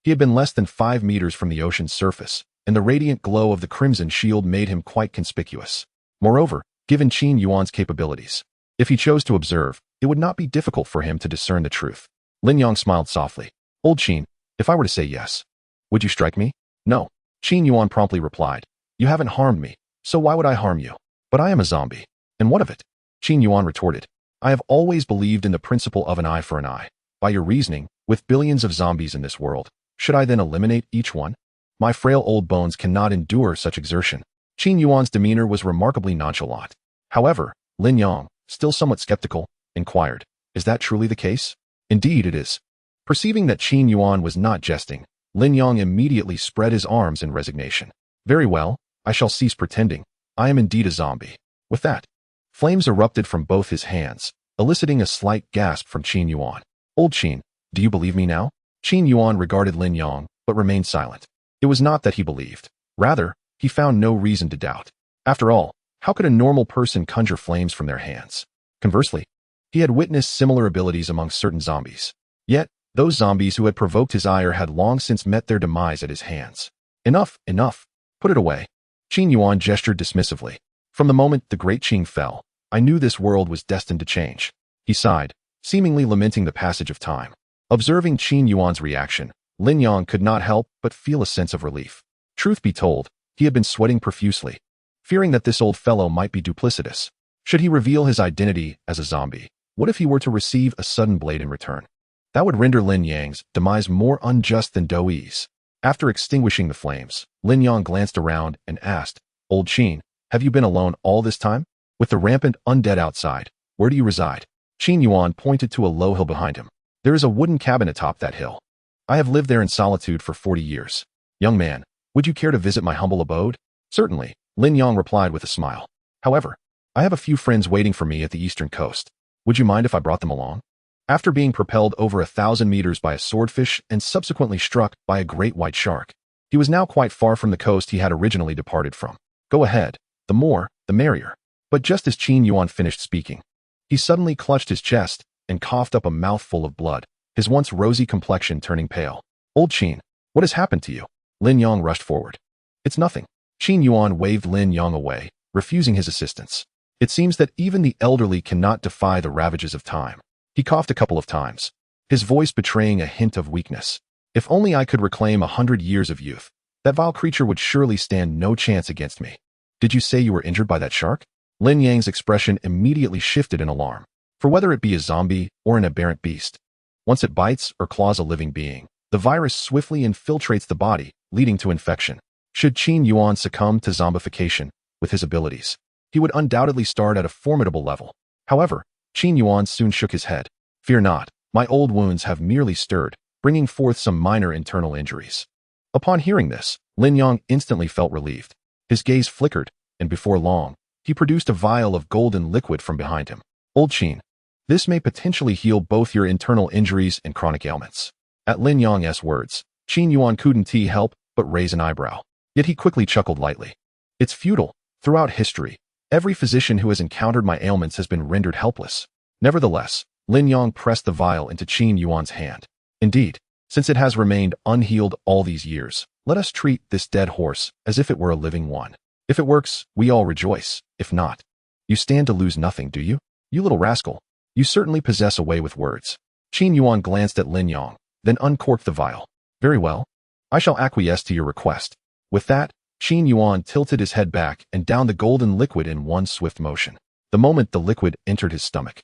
he had been less than 5 meters from the ocean's surface, and the radiant glow of the crimson shield made him quite conspicuous. Moreover, given Qin Yuan's capabilities, if he chose to observe, it would not be difficult for him to discern the truth. Lin Yang smiled softly. Old Qin, if I were to say yes, would you strike me? No. Qin Yuan promptly replied. You haven't harmed me, so why would I harm you? But I am a zombie. And what of it? Qin Yuan retorted. I have always believed in the principle of an eye for an eye. By your reasoning, with billions of zombies in this world, should I then eliminate each one? My frail old bones cannot endure such exertion. Qin Yuan's demeanor was remarkably nonchalant. However, Lin Yang, still somewhat skeptical, inquired, is that truly the case? Indeed it is. Perceiving that Qin Yuan was not jesting, Lin Yang immediately spread his arms in resignation. Very well, I shall cease pretending. I am indeed a zombie. With that, flames erupted from both his hands, eliciting a slight gasp from Qin Yuan. Old Qin, do you believe me now? Qin Yuan regarded Lin Yang, but remained silent. It was not that he believed. Rather, he found no reason to doubt. After all, how could a normal person conjure flames from their hands? Conversely, he had witnessed similar abilities among certain zombies. Yet, those zombies who had provoked his ire had long since met their demise at his hands. Enough, enough. Put it away. Qin Yuan gestured dismissively. From the moment the great Qing fell, I knew this world was destined to change. He sighed, seemingly lamenting the passage of time. Observing Qin Yuan's reaction, Lin Yang could not help but feel a sense of relief. Truth be told, he had been sweating profusely, fearing that this old fellow might be duplicitous. Should he reveal his identity as a zombie, what if he were to receive a sudden blade in return? That would render Lin Yang's demise more unjust than Douyi's. After extinguishing the flames, Lin Yang glanced around and asked, Old Qin, have you been alone all this time? With the rampant undead outside, where do you reside? Qin Yuan pointed to a low hill behind him. There is a wooden cabin atop that hill. I have lived there in solitude for 40 years. Young man, would you care to visit my humble abode? Certainly, Lin Yang replied with a smile. However, I have a few friends waiting for me at the eastern coast. Would you mind if I brought them along? After being propelled over 1,000 meters by a swordfish and subsequently struck by a great white shark, he was now quite far from the coast he had originally departed from. Go ahead, the more, the merrier. But just as Qin Yuan finished speaking, he suddenly clutched his chest and coughed up a mouthful of blood, his once rosy complexion turning pale. Old Qin, what has happened to you? Lin Yang rushed forward. It's nothing. Qin Yuan waved Lin Yang away, refusing his assistance. It seems that even the elderly cannot defy the ravages of time. He coughed a couple of times, his voice betraying a hint of weakness. If only I could reclaim 100 years of youth, that vile creature would surely stand no chance against me. Did you say you were injured by that shark? Lin Yang's expression immediately shifted in alarm. For whether it be a zombie or an aberrant beast, once it bites or claws a living being, the virus swiftly infiltrates the body, leading to infection. Should Qin Yuan succumb to zombification with his abilities, he would undoubtedly start at a formidable level. However, Qin Yuan soon shook his head. Fear not, my old wounds have merely stirred, bringing forth some minor internal injuries. Upon hearing this, Lin Yang instantly felt relieved. His gaze flickered, and before long, he produced a vial of golden liquid from behind him. Old Qin, this may potentially heal both your internal injuries and chronic ailments. At Lin Yang's words, Qin Yuan couldn't help but raise an eyebrow. Yet he quickly chuckled lightly. It's futile. Throughout history, every physician who has encountered my ailments has been rendered helpless. Nevertheless, Lin Yang pressed the vial into Qin Yuan's hand. Indeed, since it has remained unhealed all these years, let us treat this dead horse as if it were a living one. If it works, we all rejoice. If not, you stand to lose nothing, do you? You little rascal. You certainly possess a way with words. Qin Yuan glanced at Lin Yang, then uncorked the vial. Very well. I shall acquiesce to your request. With that, Qin Yuan tilted his head back and downed the golden liquid in one swift motion. The moment the liquid entered his stomach,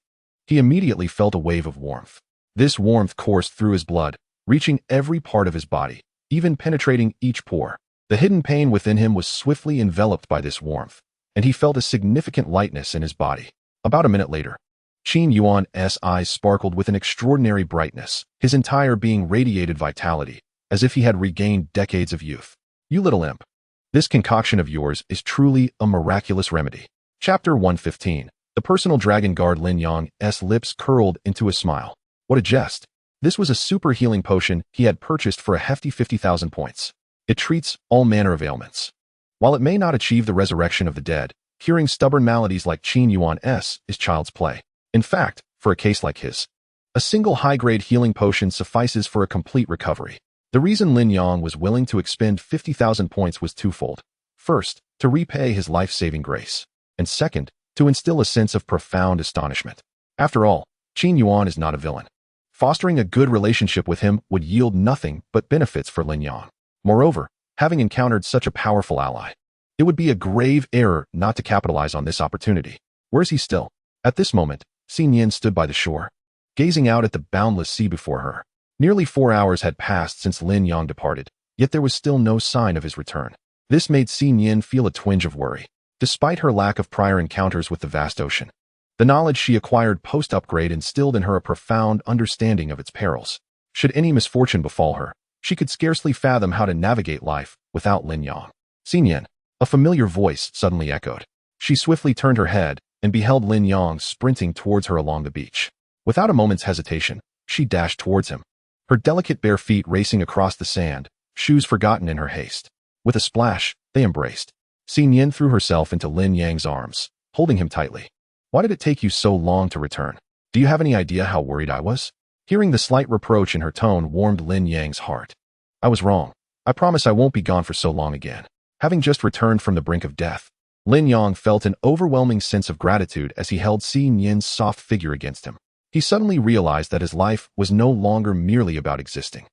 he immediately felt a wave of warmth. This warmth coursed through his blood, reaching every part of his body, even penetrating each pore. The hidden pain within him was swiftly enveloped by this warmth, and he felt a significant lightness in his body. About a minute later, Qin Yuan's eyes sparkled with an extraordinary brightness. His entire being radiated vitality, as if he had regained decades of youth. You little imp. This concoction of yours is truly a miraculous remedy. Chapter 115. The personal dragon guard. Lin Yang's lips curled into a smile. What a jest. This was a super healing potion he had purchased for a hefty 50,000 points. It treats all manner of ailments. While it may not achieve the resurrection of the dead, curing stubborn maladies like Qin Yuan's is child's play. In fact, for a case like his, a single high-grade healing potion suffices for a complete recovery. The reason Lin Yang was willing to expend 50,000 points was twofold. First, to repay his life-saving grace. And second, to instill a sense of profound astonishment. After all, Qin Yuan is not a villain. Fostering a good relationship with him would yield nothing but benefits for Lin Yang. Moreover, having encountered such a powerful ally, it would be a grave error not to capitalize on this opportunity. Where is he still? At this moment, Xin Yin stood by the shore, gazing out at the boundless sea before her. Nearly 4 hours had passed since Lin Yang departed, yet there was still no sign of his return. This made Xin Yin feel a twinge of worry. Despite her lack of prior encounters with the vast ocean, the knowledge she acquired post-upgrade instilled in her a profound understanding of its perils. Should any misfortune befall her, she could scarcely fathom how to navigate life without Lin Yang. Xin Yin, a familiar voice suddenly echoed. She swiftly turned her head and beheld Lin Yang sprinting towards her along the beach. Without a moment's hesitation, she dashed towards him, her delicate bare feet racing across the sand, shoes forgotten in her haste. With a splash, they embraced. Xin Yin threw herself into Lin Yang's arms, holding him tightly. Why did it take you so long to return? Do you have any idea how worried I was? Hearing the slight reproach in her tone warmed Lin Yang's heart. I was wrong. I promise I won't be gone for so long again. Having just returned from the brink of death, Lin Yang felt an overwhelming sense of gratitude as he held Xin Yin's soft figure against him. He suddenly realized that his life was no longer merely about existing.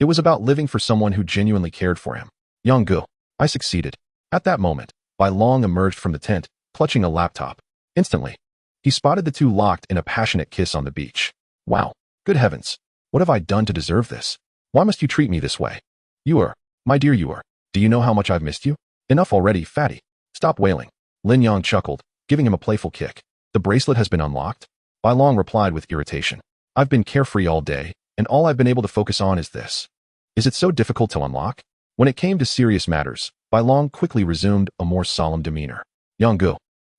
It was about living for someone who genuinely cared for him. Yang Gu, I succeeded. At that moment, Bai Long emerged from the tent, clutching a laptop. Instantly, he spotted the two locked in a passionate kiss on the beach. Wow, good heavens, what have I done to deserve this? Why must you treat me this way? You are My dear Yuer, do you know how much I've missed you? Enough already, fatty. Stop wailing. Lin Yang chuckled, giving him a playful kick. The bracelet has been unlocked? Bai Long replied with irritation. I've been carefree all day, and all I've been able to focus on is this. Is it so difficult to unlock? When it came to serious matters, Bai Long quickly resumed a more solemn demeanor. Yang Gu,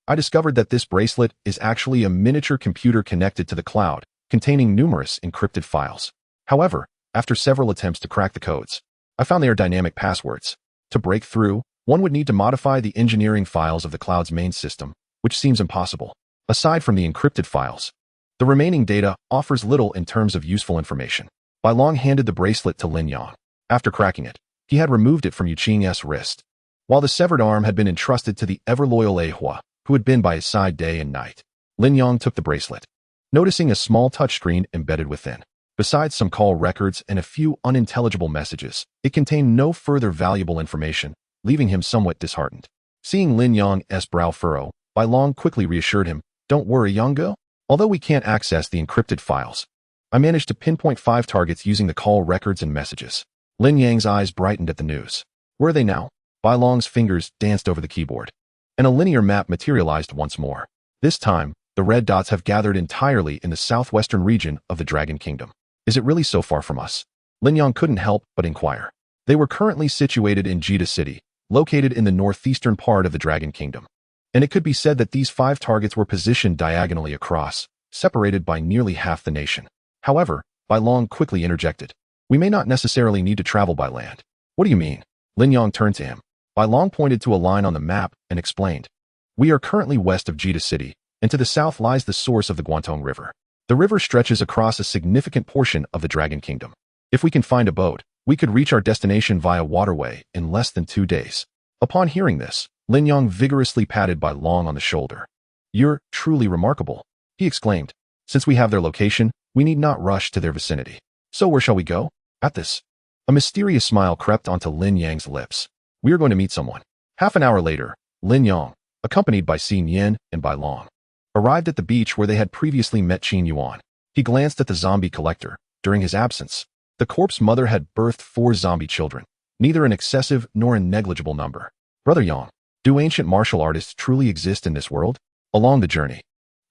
I discovered that this bracelet is actually a miniature computer connected to the cloud, containing numerous encrypted files. However, after several attempts to crack the codes, I found they are dynamic passwords. To break through, one would need to modify the engineering files of the cloud's main system, which seems impossible. Aside from the encrypted files, the remaining data offers little in terms of useful information. Bai Long handed the bracelet to Lin Yang. After cracking it, he had removed it from Yu Qing's wrist, while the severed arm had been entrusted to the ever-loyal A Hua, who had been by his side day and night. Lin Yang took the bracelet, noticing a small touchscreen embedded within. Besides some call records and a few unintelligible messages, it contained no further valuable information, leaving him somewhat disheartened. Seeing Lin Yang's brow furrow, Bai Long quickly reassured him, Don't worry, Yanggo. Although we can't access the encrypted files, I managed to pinpoint 5 targets using the call records and messages. Lin Yang's eyes brightened at the news. Where are they now? Bai Long's fingers danced over the keyboard, and a linear map materialized once more. This time, the red dots have gathered entirely in the southwestern region of the Dragon Kingdom. Is it really so far from us? Lin Yang couldn't help but inquire. They were currently situated in Jita City, located in the northeastern part of the Dragon Kingdom. And it could be said that these 5 targets were positioned diagonally across, separated by nearly half the nation. However, Bai Long quickly interjected. We may not necessarily need to travel by land. What do you mean? Lin Yang turned to him. Bai Long pointed to a line on the map and explained. We are currently west of Jita City, and to the south lies the source of the Guantong River. The river stretches across a significant portion of the Dragon Kingdom. If we can find a boat, we could reach our destination via waterway in less than 2 days. Upon hearing this, Lin Yang vigorously patted Bai Long on the shoulder. You're truly remarkable, he exclaimed. Since we have their location, we need not rush to their vicinity. So where shall we go? At this, a mysterious smile crept onto Lin Yang's lips. We are going to meet someone. Half an hour later, Lin Yang, accompanied by Xin Yin and Bai Long, arrived at the beach where they had previously met Qin Yuan. He glanced at the zombie collector. During his absence, the corpse mother had birthed 4 zombie children, neither an excessive nor a negligible number. Brother Yang, do ancient martial artists truly exist in this world? Along the journey,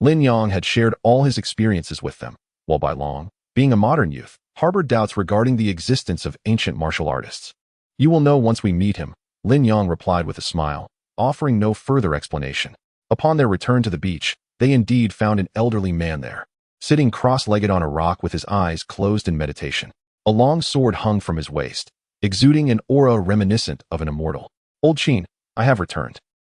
Lin Yang had shared all his experiences with them, while Bai Long, being a modern youth, harbored doubts regarding the existence of ancient martial artists. You will know once we meet him, Lin Yang replied with a smile, offering no further explanation. Upon their return to the beach, they indeed found an elderly man there, sitting cross-legged on a rock with his eyes closed in meditation. A long sword hung from his waist, exuding an aura reminiscent of an immortal. Old Qin, I have returned.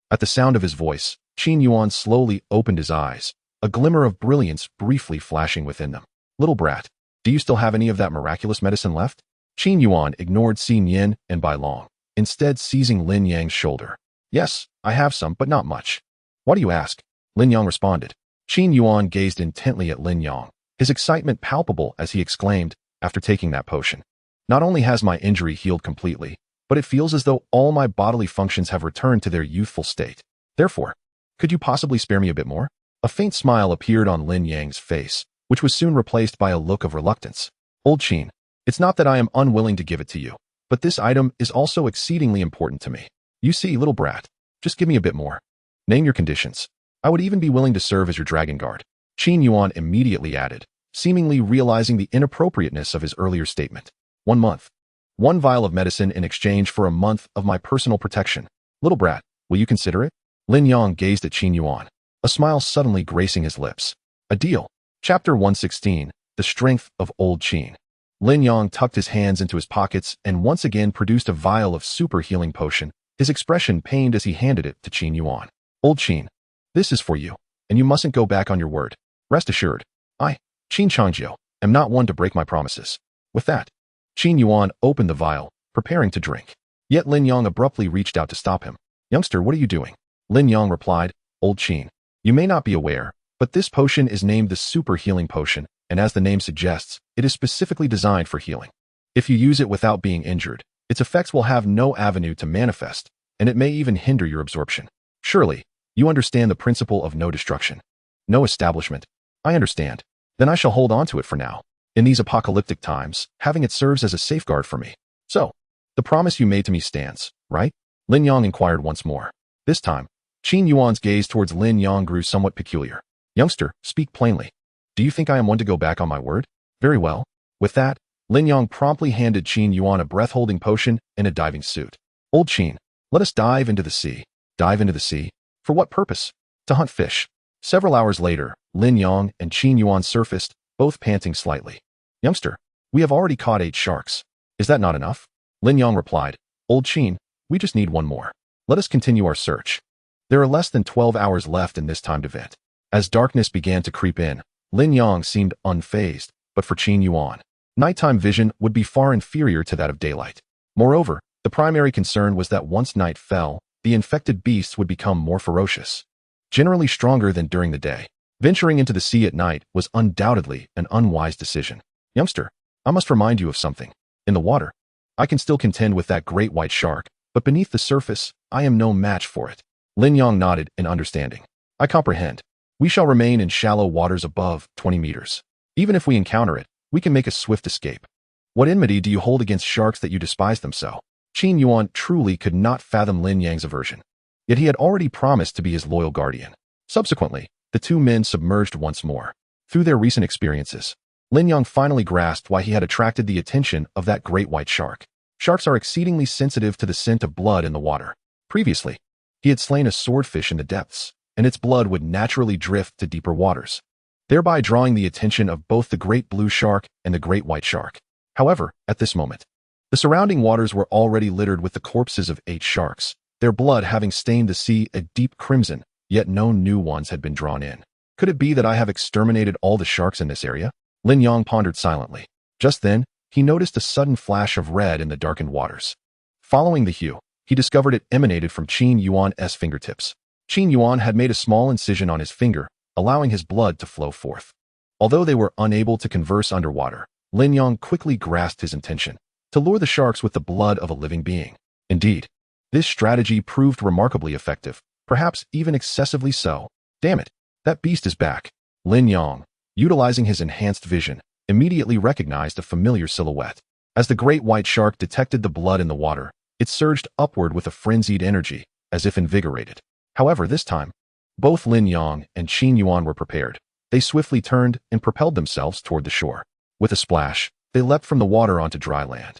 At the sound of his voice, Qin Yuan slowly opened his eyes, a glimmer of brilliance briefly flashing within them. Little brat, do you still have any of that miraculous medicine left? Qin Yuan ignored Xin Yin and Bai Long, instead seizing Lin Yang's shoulder. Yes, I have some, but not much. Why do you ask? Lin Yang responded. Qin Yuan gazed intently at Lin Yang, his excitement palpable as he exclaimed, after taking that potion. Not only has my injury healed completely, but it feels as though all my bodily functions have returned to their youthful state. Therefore, could you possibly spare me a bit more? A faint smile appeared on Lin Yang's face, which was soon replaced by a look of reluctance. Old Qin, it's not that I am unwilling to give it to you, but this item is also exceedingly important to me. You see, little brat, just give me a bit more. Name your conditions. I would even be willing to serve as your dragon guard. Qin Yuan immediately added, seemingly realizing the inappropriateness of his earlier statement. 1 month. 1 vial of medicine in exchange for a month of my personal protection. Little brat, will you consider it? Lin Yang gazed at Qin Yuan, a smile suddenly gracing his lips. A deal. Chapter 116, The Strength of Old Qin. Lin Yang tucked his hands into his pockets and once again produced a vial of super healing potion, his expression pained as he handed it to Qin Yuan. Old Qin, this is for you, and you mustn't go back on your word. Rest assured, I, Qin Changjiu, am not one to break my promises. With that, Qin Yuan opened the vial, preparing to drink. Yet Lin Yang abruptly reached out to stop him. Youngster, what are you doing? Lin Yang replied, Old Qin, you may not be aware, but this potion is named the Super Healing Potion, and as the name suggests, it is specifically designed for healing. If you use it without being injured, its effects will have no avenue to manifest, and it may even hinder your absorption. Surely, you understand the principle of no destruction. No establishment. I understand. Then I shall hold on to it for now. In these apocalyptic times, having it serves as a safeguard for me. So, The promise you made to me stands, right? Lin Yang inquired once more. This time, Qin Yuan's gaze towards Lin Yang grew somewhat peculiar. Youngster, speak plainly. Do you think I am one to go back on my word? Very well. With that, Lin Yang promptly handed Qin Yuan a breath-holding potion and a diving suit. Old Qin, let us dive into the sea. Dive into the sea? For what purpose? To hunt fish. Several hours later, Lin Yang and Qin Yuan surfaced, both panting slightly. Youngster, we have already caught 8 sharks. Is that not enough? Lin Yang replied, Old Qin, we just need one more. Let us continue our search. There are less than 12 hours left in this timed event. As darkness began to creep in, Lin Yang seemed unfazed, but for Qin Yuan, nighttime vision would be far inferior to that of daylight. Moreover, the primary concern was that once night fell, the infected beasts would become more ferocious, generally stronger than during the day. Venturing into the sea at night was undoubtedly an unwise decision. Youngster, I must remind you of something. In the water, I can still contend with that great white shark, but beneath the surface, I am no match for it. Lin Yang nodded in understanding. I comprehend. We shall remain in shallow waters above 20 meters. Even if we encounter it, we can make a swift escape. What enmity do you hold against sharks that you despise them so? Qin Yuan truly could not fathom Lin Yang's aversion. Yet he had already promised to be his loyal guardian. Subsequently, the two men submerged once more. Through their recent experiences, Lin Yang finally grasped why he had attracted the attention of that great white shark. Sharks are exceedingly sensitive to the scent of blood in the water. Previously, he had slain a swordfish in the depths, and its blood would naturally drift to deeper waters, thereby drawing the attention of both the great blue shark and the great white shark. However, at this moment, the surrounding waters were already littered with the corpses of 8 sharks, their blood having stained the sea a deep crimson, yet no new ones had been drawn in. Could it be that I have exterminated all the sharks in this area? Lin Yang pondered silently. Just then, he noticed a sudden flash of red in the darkened waters. Following the hue, he discovered it emanated from Qin Yuan's fingertips. Qin Yuan had made a small incision on his finger, allowing his blood to flow forth. Although they were unable to converse underwater, Lin Yang quickly grasped his intention, to lure the sharks with the blood of a living being. Indeed, this strategy proved remarkably effective, perhaps even excessively so. Damn it, that beast is back. Lin Yang, utilizing his enhanced vision, immediately recognized a familiar silhouette. As the great white shark detected the blood in the water, it surged upward with a frenzied energy, as if invigorated. However, this time, both Lin Yang and Qin Yuan were prepared. They swiftly turned and propelled themselves toward the shore. With a splash, they leapt from the water onto dry land.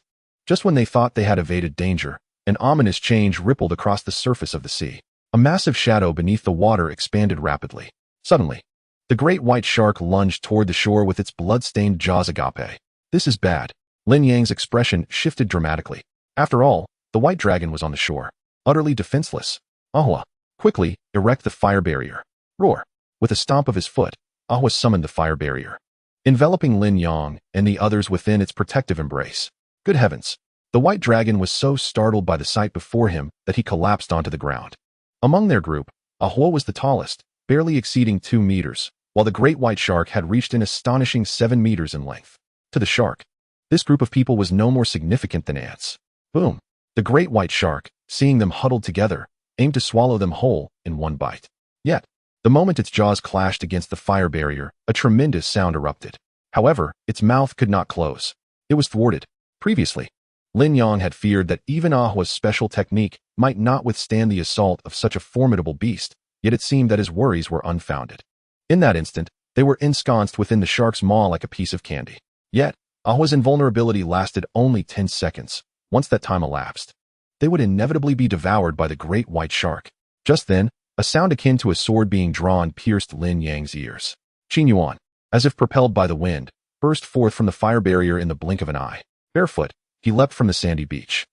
Just when they thought they had evaded danger, an ominous change rippled across the surface of the sea. A massive shadow beneath the water expanded rapidly. Suddenly, the great white shark lunged toward the shore with its blood-stained jaws agape. This is bad. Lin Yang's expression shifted dramatically. After all, the white dragon was on the shore, utterly defenseless. Ahua, quickly, erect the fire barrier. Roar. With a stomp of his foot, Ahua summoned the fire barrier, enveloping Lin Yang and the others within its protective embrace. Good heavens! The white dragon was so startled by the sight before him that he collapsed onto the ground. Among their group, Ahua was the tallest, barely exceeding 2 meters, while the great white shark had reached an astonishing 7 meters in length. To the shark, this group of people was no more significant than ants. Boom! The great white shark, seeing them huddled together, aimed to swallow them whole in one bite. Yet, the moment its jaws clashed against the fire barrier, a tremendous sound erupted. However, its mouth could not close. It was thwarted. Previously, Lin Yang had feared that even Ahua's special technique might not withstand the assault of such a formidable beast, yet it seemed that his worries were unfounded. In that instant, they were ensconced within the shark's maw like a piece of candy. Yet, Ahua's invulnerability lasted only 10 seconds. Once that time elapsed, they would inevitably be devoured by the great white shark. Just then, a sound akin to a sword being drawn pierced Lin Yang's ears. Qin Yuan, as if propelled by the wind, burst forth from the fire barrier in the blink of an eye. Barefoot, he leapt from the sandy beach,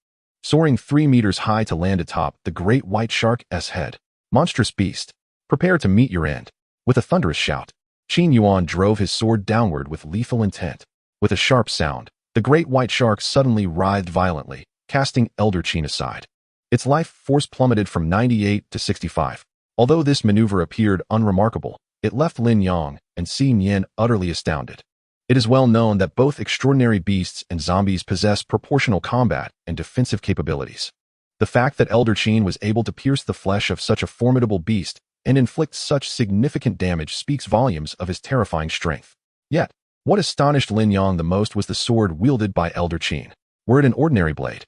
soaring 3 meters high to land atop the great white shark's head. Monstrous beast, prepare to meet your end. With a thunderous shout, Qin Yuan drove his sword downward with lethal intent. With a sharp sound, the great white shark suddenly writhed violently, casting Elder Qin aside. Its life force plummeted from 98 to 65. Although this maneuver appeared unremarkable, it left Lin Yang and Xi Yan utterly astounded. It is well known that both extraordinary beasts and zombies possess proportional combat and defensive capabilities. The fact that Elder Qin was able to pierce the flesh of such a formidable beast and inflict such significant damage speaks volumes of his terrifying strength. Yet, what astonished Lin Yang the most was the sword wielded by Elder Qin. Were it an ordinary blade,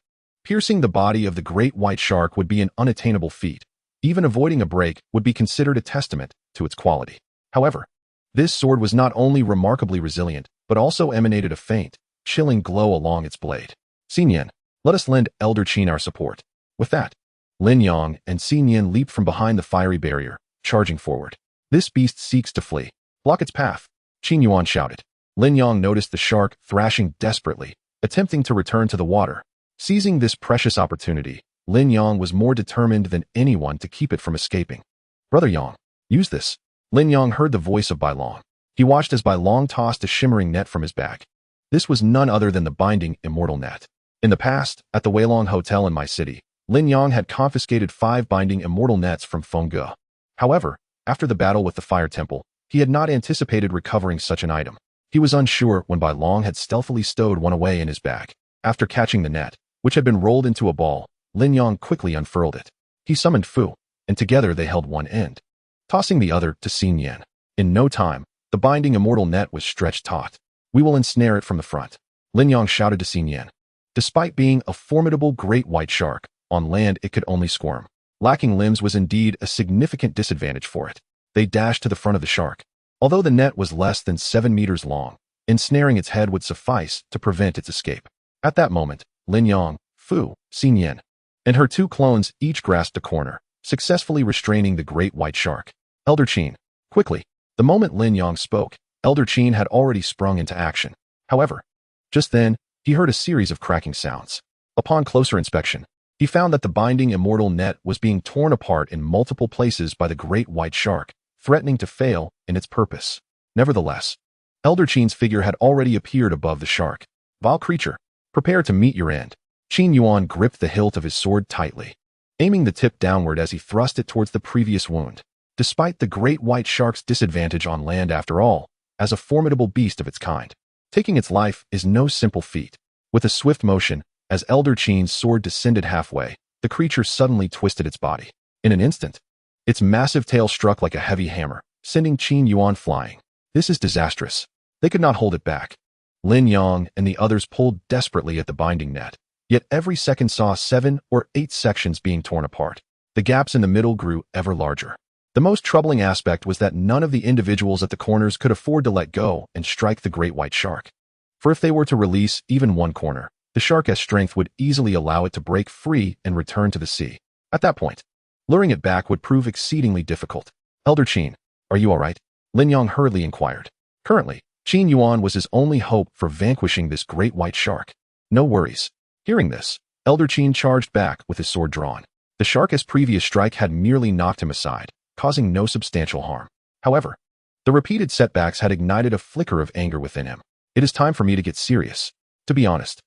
Piercing the body of the great white shark would be an unattainable feat. Even avoiding a break would be considered a testament to its quality. However, this sword was not only remarkably resilient, but also emanated a faint, chilling glow along its blade. Xin Yan, let us lend Elder Qin our support. With that, Lin Yong and Xin Yan leaped from behind the fiery barrier, charging forward. This beast seeks to flee. Block its path, Qin Yuan shouted. Lin Yong noticed the shark thrashing desperately, attempting to return to the water. Seizing this precious opportunity, Lin Yong was more determined than anyone to keep it from escaping. Brother Yong, use this. Lin Yong heard the voice of Bai Long. He watched as Bai Long tossed a shimmering net from his bag. This was none other than the binding immortal net. In the past, at the Weilong Hotel in my city, Lin Yong had confiscated 5 binding immortal nets from Feng Ge. However, after the battle with the Fire Temple, he had not anticipated recovering such an item. He was unsure when Bai Long had stealthily stowed one away in his bag. After catching the net, which had been rolled into a ball, Lin Yong quickly unfurled it. He summoned Fu, and together they held one end, tossing the other to Xin Yan. In no time, the binding immortal net was stretched taut. We will ensnare it from the front, Lin Yong shouted to Xin Yan. Despite being a formidable great white shark, on land it could only squirm. Lacking limbs was indeed a significant disadvantage for it. They dashed to the front of the shark. Although the net was less than 7 meters long, ensnaring its head would suffice to prevent its escape. At that moment, Lin Yong, Fu, Xin Yan, and her 2 clones each grasped a corner, successfully restraining the great white shark. Elder Qin. Quickly, the moment Lin Yong spoke, Elder Qin had already sprung into action. However, just then, he heard a series of cracking sounds. Upon closer inspection, he found that the binding immortal net was being torn apart in multiple places by the great white shark, threatening to fail in its purpose. Nevertheless, Elder Qin's figure had already appeared above the shark. Vile creature, prepare to meet your end. Qin Yuan gripped the hilt of his sword tightly, aiming the tip downward as he thrust it towards the previous wound. Despite the great white shark's disadvantage on land after all, as a formidable beast of its kind, taking its life is no simple feat. With a swift motion, as Elder Qin's sword descended halfway, the creature suddenly twisted its body. In an instant, its massive tail struck like a heavy hammer, sending Qin Yuan flying. This is disastrous. They could not hold it back. Lin Yong and the others pulled desperately at the binding net, yet every second saw 7 or 8 sections being torn apart. The gaps in the middle grew ever larger. The most troubling aspect was that none of the individuals at the corners could afford to let go and strike the great white shark. For if they were to release even one corner, the shark's strength would easily allow it to break free and return to the sea. At that point, luring it back would prove exceedingly difficult. Elder Qin, are you all right? Lin Yong hurriedly inquired. Currently, Qin Yuan was his only hope for vanquishing this great white shark. No worries. Hearing this, Elder Qin charged back with his sword drawn. The shark's previous strike had merely knocked him aside, causing no substantial harm. However, the repeated setbacks had ignited a flicker of anger within him. It is time for me to get serious. To be honest,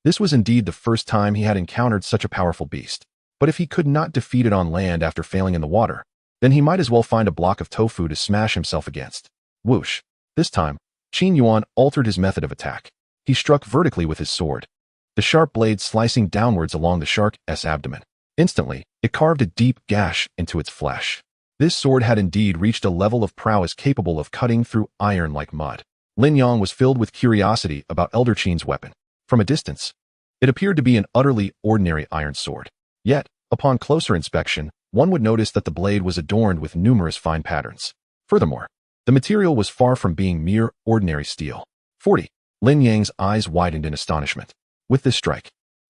this was indeed the first time he had encountered such a powerful beast. But if he could not defeat it on land after failing in the water, then he might as well find a block of tofu to smash himself against. Whoosh. This time, Qin Yuan altered his method of attack. He struck vertically with his sword, the sharp blade slicing downwards along the shark's abdomen. Instantly, it carved a deep gash into its flesh. This sword had indeed reached a level of prowess capable of cutting through iron like mud. Lin Yong was filled with curiosity about Elder Qin's weapon. From a distance, it appeared to be an utterly ordinary iron sword. Yet, upon closer inspection, one would notice that the blade was adorned with numerous fine patterns. Furthermore, the material was far from being mere ordinary steel. 40. Lin Yang's eyes widened in astonishment. With this strike,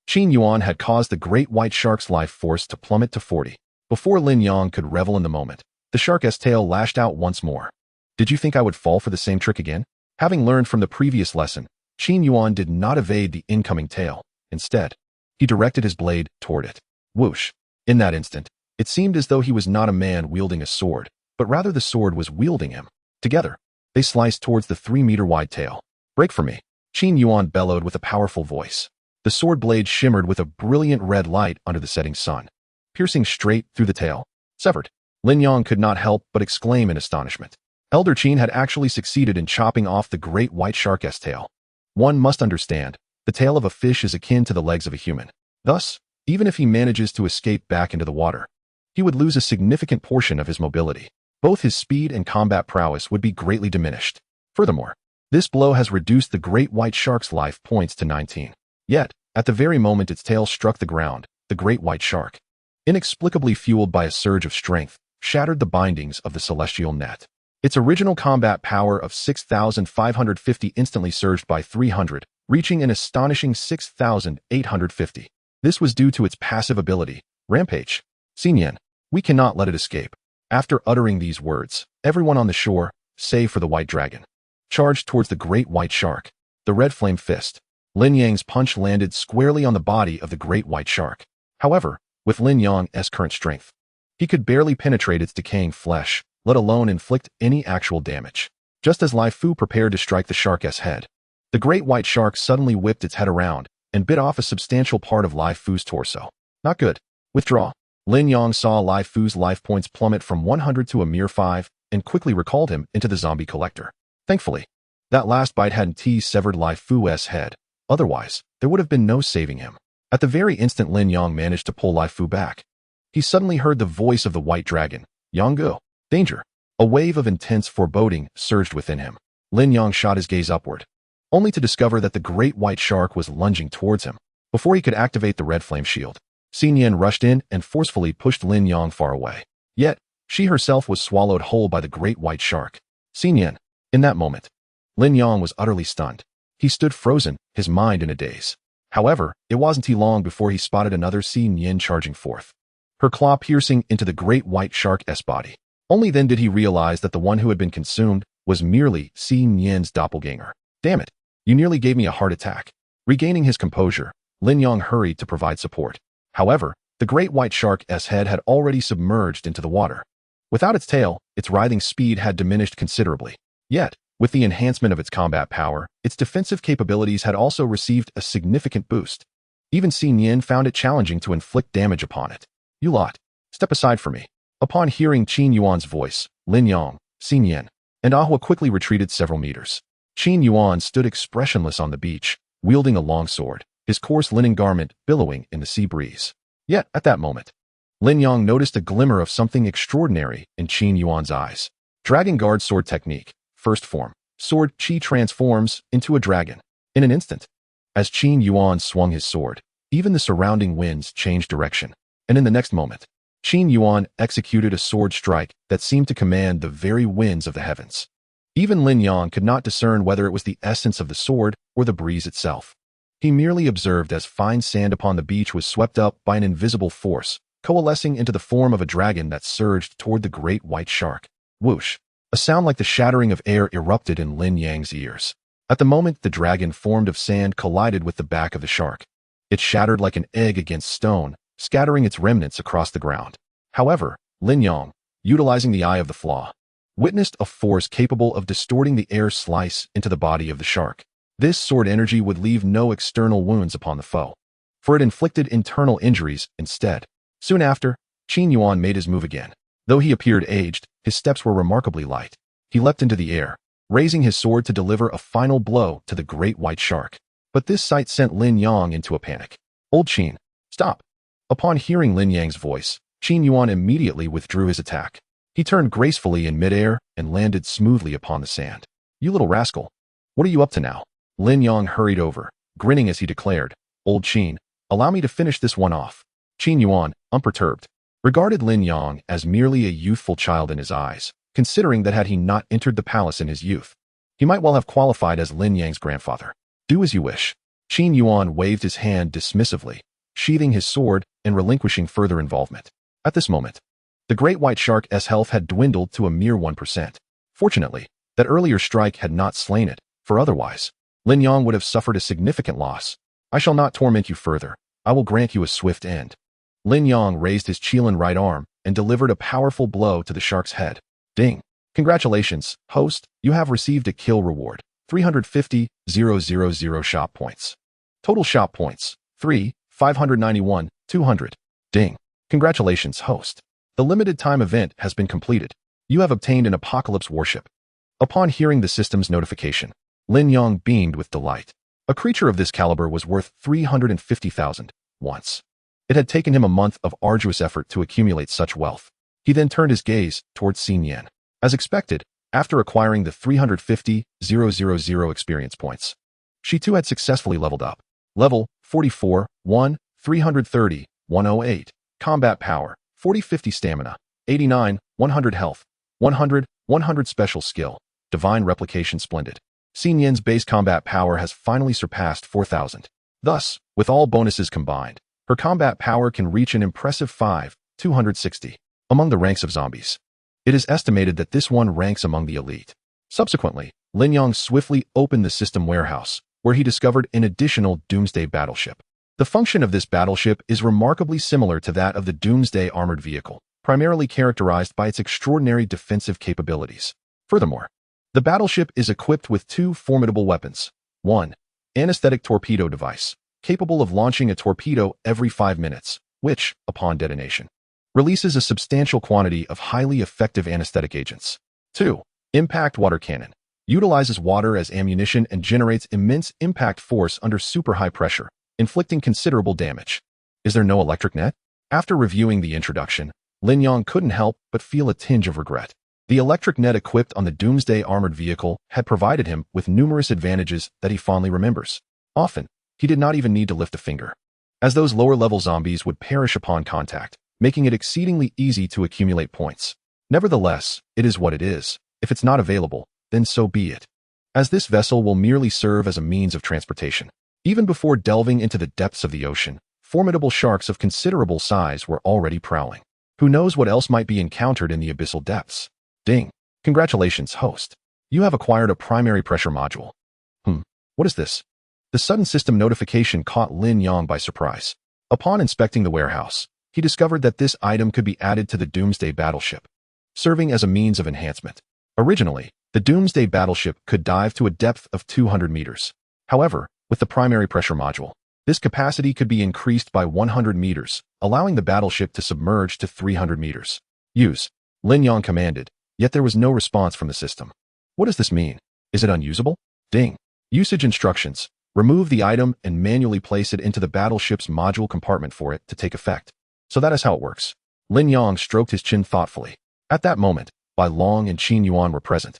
Qin Yuan had caused the great white shark's life force to plummet to 40. Before Lin Yong could revel in the moment, the shark's tail lashed out once more. Did you think I would fall for the same trick again? Having learned from the previous lesson, Qin Yuan did not evade the incoming tail. Instead, he directed his blade toward it. Whoosh. In that instant, it seemed as though he was not a man wielding a sword, but rather the sword was wielding him. Together, they sliced towards the 3-meter-wide tail. Break for me, Qin Yuan bellowed with a powerful voice. The sword blade shimmered with a brilliant red light under the setting sun, piercing straight through the tail. Severed. Lin Yong could not help but exclaim in astonishment. Elder Qin had actually succeeded in chopping off the great white shark's tail. One must understand, the tail of a fish is akin to the legs of a human. Thus, even if he manages to escape back into the water, he would lose a significant portion of his mobility. Both his speed and combat prowess would be greatly diminished. Furthermore, this blow has reduced the great white shark's life points to 19. Yet, At the very moment its tail struck the ground, the great white shark, inexplicably fueled by a surge of strength, shattered the bindings of the celestial net. Its original combat power of 6,550 instantly surged by 300, reaching an astonishing 6,850. This was due to its passive ability, Rampage. Xinyan, we cannot let it escape. After uttering these words, everyone on the shore, save for the white dragon, charged towards the great white shark. The red flame fist. Lin Yang's punch landed squarely on the body of the great white shark. However, with Lin Yang's current strength, he could barely penetrate its decaying flesh, let alone inflict any actual damage. Just as Lai Fu prepared to strike the shark's head, the great white shark suddenly whipped its head around and bit off a substantial part of Lai Fu's torso. Not good. Withdraw. Lin Yang saw Lai Fu's life points plummet from 100 to a mere 5 and quickly recalled him into the zombie collector. Thankfully, that last bite hadn't severed Lai Fu's head. Otherwise, there would have been no saving him. At the very instant Lin Yang managed to pull Lai Fu back, he suddenly heard the voice of the white dragon. Yang Gu. Danger. A wave of intense foreboding surged within him. Lin Yang shot his gaze upward, only to discover that the great white shark was lunging towards him. Before he could activate the red flame shield, Xinyan rushed in and forcefully pushed Lin Yang far away. Yet, she herself was swallowed whole by the great white shark. Xinyan. In that moment, Lin Yang was utterly stunned. He stood frozen, his mind in a daze. However, it wasn't long before he spotted another Xinyan charging forth, her claw piercing into the great white shark's body. Only then did he realize that the one who had been consumed was merely Xinyan's doppelganger. Damn it, you nearly gave me a heart attack. Regaining his composure, Lin Yang hurried to provide support. However, the great white shark's head had already submerged into the water. Without its tail, its writhing speed had diminished considerably. Yet, with the enhancement of its combat power, its defensive capabilities had also received a significant boost. Even Xinyan found it challenging to inflict damage upon it. You lot, step aside for me. Upon hearing Qin Yuan's voice, Lin Yang, Xinyan, and Ahua quickly retreated several meters. Qin Yuan stood expressionless on the beach, wielding a long sword, his coarse linen garment billowing in the sea breeze. Yet, at that moment, Lin Yang noticed a glimmer of something extraordinary in Qin Yuan's eyes. Dragon Guard Sword Technique. First form. Sword Qi transforms into a dragon. In an instant, as Qin Yuan swung his sword, even the surrounding winds changed direction. And in the next moment, Qin Yuan executed a sword strike that seemed to command the very winds of the heavens. Even Lin Yang could not discern whether it was the essence of the sword or the breeze itself. He merely observed as fine sand upon the beach was swept up by an invisible force, coalescing into the form of a dragon that surged toward the great white shark. Whoosh! A sound like the shattering of air erupted in Lin Yang's ears. At the moment the dragon formed of sand collided with the back of the shark. It shattered like an egg against stone, scattering its remnants across the ground. However, Lin Yang, utilizing the eye of the flaw, witnessed a force capable of distorting the air slice into the body of the shark. This sword energy would leave no external wounds upon the foe, for it inflicted internal injuries instead. Soon after, Qin Yuan made his move again. Though he appeared aged, his steps were remarkably light. He leapt into the air, raising his sword to deliver a final blow to the great white shark. But this sight sent Lin Yang into a panic. Old Qin, stop! Upon hearing Lin Yang's voice, Qin Yuan immediately withdrew his attack. He turned gracefully in midair and landed smoothly upon the sand. You little rascal! What are you up to now? Lin Yang hurried over, grinning as he declared, Old Qin, allow me to finish this one off. Qin Yuan, unperturbed, regarded Lin Yang as merely a youthful child in his eyes, considering that had he not entered the palace in his youth, he might well have qualified as Lin Yang's grandfather. Do as you wish. Qin Yuan waved his hand dismissively, sheathing his sword and relinquishing further involvement. At this moment, the great white shark's health had dwindled to a mere 1%. Fortunately, that earlier strike had not slain it, for otherwise, Lin Yang would have suffered a significant loss. I shall not torment you further. I will grant you a swift end. Lin Yang raised his Qilin right arm and delivered a powerful blow to the shark's head. Ding! Congratulations, host, you have received a kill reward, 350,000 shop points. Total shop points, 591,200. Ding! Congratulations, host. The limited time event has been completed. You have obtained an Apocalypse warship. Upon hearing the system's notification, Lin Yang beamed with delight. A creature of this caliber was worth 350,000 once. It had taken him a month of arduous effort to accumulate such wealth. He then turned his gaze towards Xinyan. As expected, after acquiring the 350,000 experience points, she too had successfully leveled up. Level 44, 1, 330, 108. Combat power, 40-50 stamina, 89, 100 health, 100, 100 special skill, divine replication splendid. Xin Yin's base combat power has finally surpassed 4,000. Thus, with all bonuses combined, her combat power can reach an impressive 260 among the ranks of zombies. It is estimated that this one ranks among the elite. Subsequently, Lin Yang swiftly opened the system warehouse, where he discovered an additional Doomsday battleship. The function of this battleship is remarkably similar to that of the Doomsday armored vehicle, primarily characterized by its extraordinary defensive capabilities. Furthermore, the battleship is equipped with two formidable weapons. 1. Anesthetic torpedo device, capable of launching a torpedo every 5 minutes, which, upon detonation, releases a substantial quantity of highly effective anesthetic agents. 2. Impact water cannon, utilizes water as ammunition and generates immense impact force under super high pressure, inflicting considerable damage. Is there no electric net? After reviewing the introduction, Lin Yang couldn't help but feel a tinge of regret. The electric net equipped on the Doomsday armored vehicle had provided him with numerous advantages that he fondly remembers. Often, he did not even need to lift a finger, as those lower-level zombies would perish upon contact, making it exceedingly easy to accumulate points. Nevertheless, it is what it is. If it's not available, then so be it, as this vessel will merely serve as a means of transportation. Even before delving into the depths of the ocean, formidable sharks of considerable size were already prowling. Who knows what else might be encountered in the abyssal depths? Ding. Congratulations, host. You have acquired a primary pressure module. What is this? The sudden system notification caught Lin Yang by surprise. Upon inspecting the warehouse, he discovered that this item could be added to the Doomsday battleship, serving as a means of enhancement. Originally, the Doomsday battleship could dive to a depth of 200 meters. However, with the primary pressure module, this capacity could be increased by 100 meters, allowing the battleship to submerge to 300 meters. Use, Lin Yang commanded, yet there was no response from the system. What does this mean? Is it unusable? Ding. Usage instructions. Remove the item and manually place it into the battleship's module compartment for it to take effect. So that is how it works. Lin Yang stroked his chin thoughtfully. At that moment, Bai Long and Qin Yuan were present,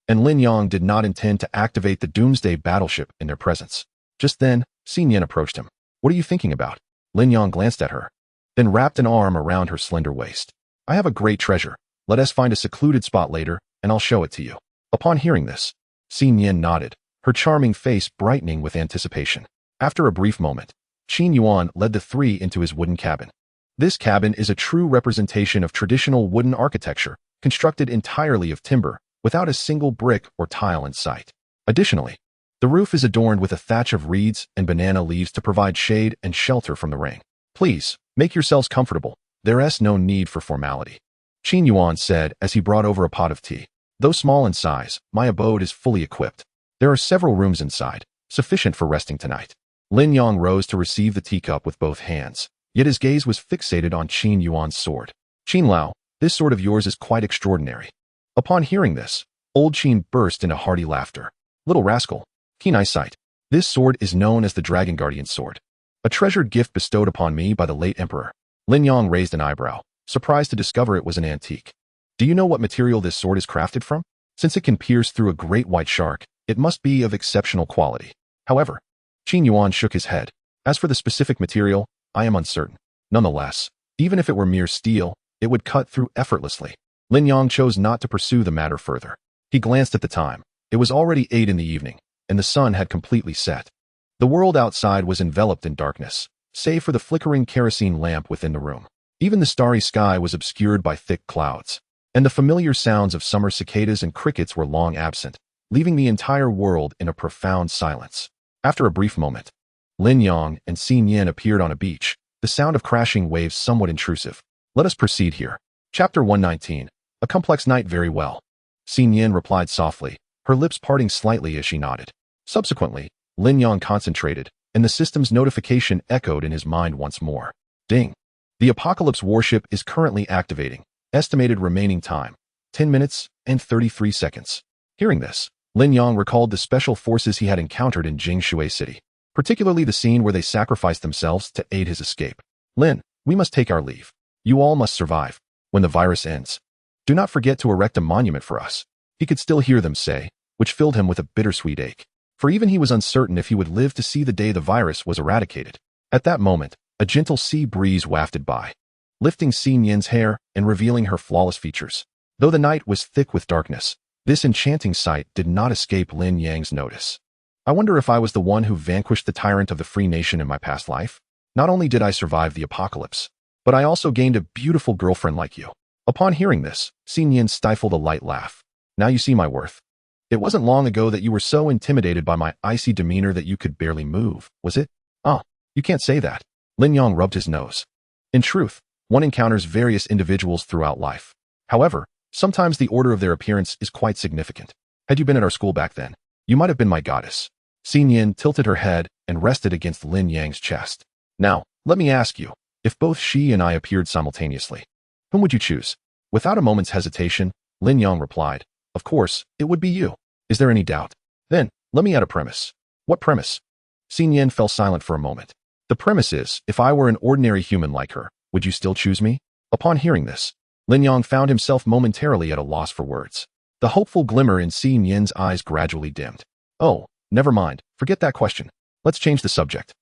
and Lin Yang did not intend to activate the Doomsday battleship in their presence. Just then, Xin Yin approached him. What are you thinking about? Lin Yang glanced at her, then wrapped an arm around her slender waist. I have a great treasure. Let us find a secluded spot later, and I'll show it to you. Upon hearing this, Xin Yin nodded, her charming face brightening with anticipation. After a brief moment, Qin Yuan led the three into his wooden cabin. This cabin is a true representation of traditional wooden architecture, constructed entirely of timber, without a single brick or tile in sight. Additionally, the roof is adorned with a thatch of reeds and banana leaves to provide shade and shelter from the rain. Please, make yourselves comfortable. There is no need for formality, Qin Yuan said as he brought over a pot of tea. Though small in size, my abode is fully equipped. There are several rooms inside, sufficient for resting tonight. Lin Yang rose to receive the teacup with both hands, yet his gaze was fixated on Qin Yuan's sword. Qin Lao, this sword of yours is quite extraordinary. Upon hearing this, old Qin burst into hearty laughter. Little rascal, keen eyesight. This sword is known as the Dragon Guardian sword, a treasured gift bestowed upon me by the late emperor. Lin Yang raised an eyebrow, surprised to discover it was an antique. Do you know what material this sword is crafted from? Since it can pierce through a great white shark, it must be of exceptional quality. However, Qin Yuan shook his head. As for the specific material, I am uncertain. Nonetheless, even if it were mere steel, it would cut through effortlessly. Lin Yang chose not to pursue the matter further. He glanced at the time. It was already 8 in the evening, and the sun had completely set. The world outside was enveloped in darkness, save for the flickering kerosene lamp within the room. Even the starry sky was obscured by thick clouds, and the familiar sounds of summer cicadas and crickets were long absent, leaving the entire world in a profound silence. After a brief moment, Lin Yang and Xin Yin appeared on a beach, the sound of crashing waves somewhat intrusive. Let us proceed here. Chapter 119. A complex night. Very well. Xin Yin replied softly, her lips parting slightly as she nodded. Subsequently, Lin Yang concentrated, and the system's notification echoed in his mind once more. Ding. The Apocalypse warship is currently activating. Estimated remaining time, 10 minutes and 33 seconds. Hearing this, Lin Yang recalled the special forces he had encountered in Jingshui City, particularly the scene where they sacrificed themselves to aid his escape. Lin, we must take our leave. You all must survive. When the virus ends, do not forget to erect a monument for us. He could still hear them say, which filled him with a bittersweet ache. for even he was uncertain if he would live to see the day the virus was eradicated. At that moment, a gentle sea breeze wafted by, lifting Xin Yin's hair and revealing her flawless features. Though the night was thick with darkness, this enchanting sight did not escape Lin Yang's notice. I wonder if I was the one who vanquished the tyrant of the Free Nation in my past life? Not only did I survive the apocalypse, but I also gained a beautiful girlfriend like you. Upon hearing this, Xin Yin stifled a light laugh. Now you see my worth. It wasn't long ago that you were so intimidated by my icy demeanor that you could barely move, was it? Ah, you can't say that. Lin Yang rubbed his nose. In truth, one encounters various individuals throughout life. However, sometimes the order of their appearance is quite significant. Had you been at our school back then, you might have been my goddess. Xin Yin tilted her head and rested against Lin Yang's chest. Now, let me ask you, if both she and I appeared simultaneously, whom would you choose? Without a moment's hesitation, Lin Yang replied, of course, it would be you. Is there any doubt? Then, let me add a premise. What premise? Xin Yin fell silent for a moment. The premise is, if I were an ordinary human like her, would you still choose me? Upon hearing this, Lin Yang found himself momentarily at a loss for words. The hopeful glimmer in Xin Yin's eyes gradually dimmed. Oh, never mind. Forget that question. Let's change the subject.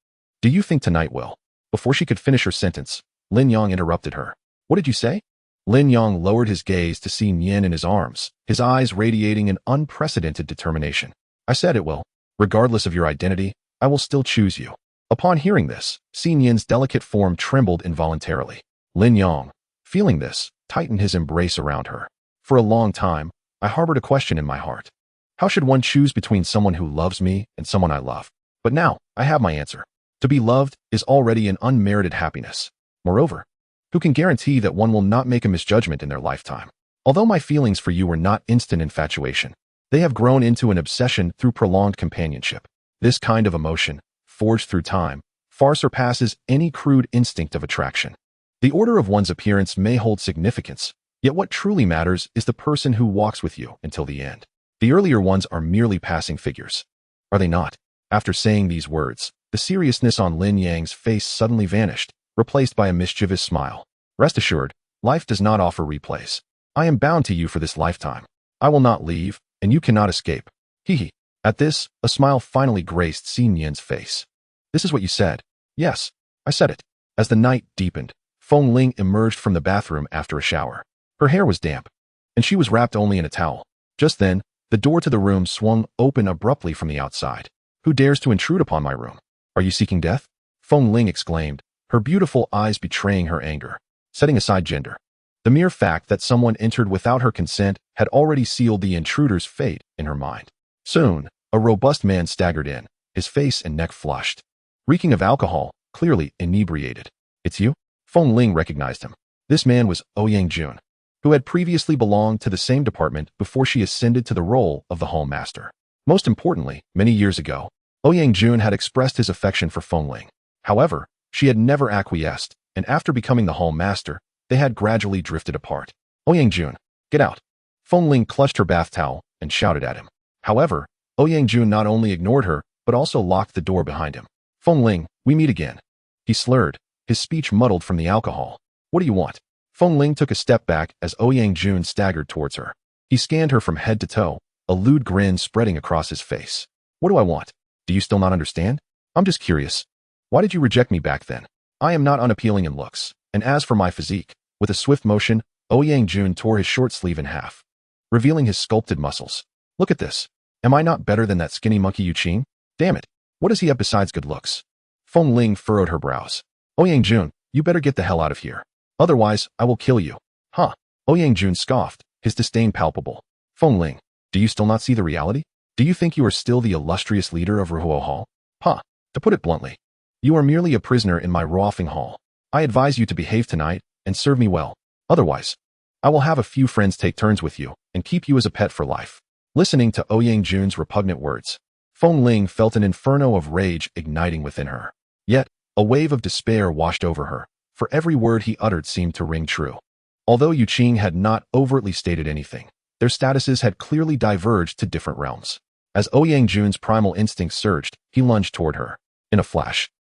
Do you think tonight will? Before she could finish her sentence, Lin Yang interrupted her. What did you say? Lin Yang lowered his gaze to Xin Yin in his arms, his eyes radiating an unprecedented determination. I said it will. Regardless of your identity, I will still choose you. Upon hearing this, Xin Yin's delicate form trembled involuntarily. Lin Yang, feeling this, tightened his embrace around her. For a long time, I harbored a question in my heart. How should one choose between someone who loves me and someone I love? But now, I have my answer. To be loved is already an unmerited happiness. Moreover, who can guarantee that one will not make a misjudgment in their lifetime? Although my feelings for you were not instant infatuation, they have grown into an obsession through prolonged companionship. This kind of emotion, forged through time, far surpasses any crude instinct of attraction. The order of one's appearance may hold significance, yet what truly matters is the person who walks with you until the end. The earlier ones are merely passing figures. Are they not? After saying these words, the seriousness on Lin Yang's face suddenly vanished, replaced by a mischievous smile. Rest assured, life does not offer replays. I am bound to you for this lifetime. I will not leave, and you cannot escape. Hee hee. At this, a smile finally graced Xin Yin's face. This is what you said. Yes, I said it. As the night deepened, Feng Ling emerged from the bathroom after a shower. Her hair was damp, and she was wrapped only in a towel. Just then, the door to the room swung open abruptly from the outside. Who dares to intrude upon my room? Are you seeking death? Feng Ling exclaimed, her beautiful eyes betraying her anger. Setting aside gender, the mere fact that someone entered without her consent had already sealed the intruder's fate in her mind. Soon, a robust man staggered in, his face and neck flushed, reeking of alcohol, clearly inebriated. It's you? Feng Ling recognized him. This man was Ouyang Jun, who had previously belonged to the same department before she ascended to the role of the Hall Master. Most importantly, many years ago, Ouyang Jun had expressed his affection for Feng Ling. However, she had never acquiesced, and after becoming the Hall Master, they had gradually drifted apart. Ouyang Jun, get out. Feng Ling clutched her bath towel and shouted at him. However, Ouyang Jun not only ignored her, but also locked the door behind him. Feng Ling, we meet again. He slurred, his speech muddled from the alcohol. What do you want? Feng Ling took a step back as Ouyang Jun staggered towards her. He scanned her from head to toe, a lewd grin spreading across his face. What do I want? Do you still not understand? I'm just curious. Why did you reject me back then? I am not unappealing in looks, and as for my physique, with a swift motion, Ouyang Jun tore his short sleeve in half, revealing his sculpted muscles. Look at this. Am I not better than that skinny monkey Yu Qing? Damn it. What does he have besides good looks? Feng Ling furrowed her brows. Ouyang Jun, you better get the hell out of here. Otherwise, I will kill you. Huh. Ouyang Jun scoffed, his disdain palpable. Feng Ling, do you still not see the reality? Do you think you are still the illustrious leader of Ruhuo Hall? Ha. To put it bluntly, you are merely a prisoner in my Ruofeng Hall. I advise you to behave tonight and serve me well. Otherwise, I will have a few friends take turns with you and keep you as a pet for life. Listening to Ouyang Jun's repugnant words, Feng Ling felt an inferno of rage igniting within her. Yet, a wave of despair washed over her, for every word he uttered seemed to ring true. Although Yu Qing had not overtly stated anything, their statuses had clearly diverged to different realms. As Ouyang Jun's primal instincts surged, he lunged toward her. In a flash,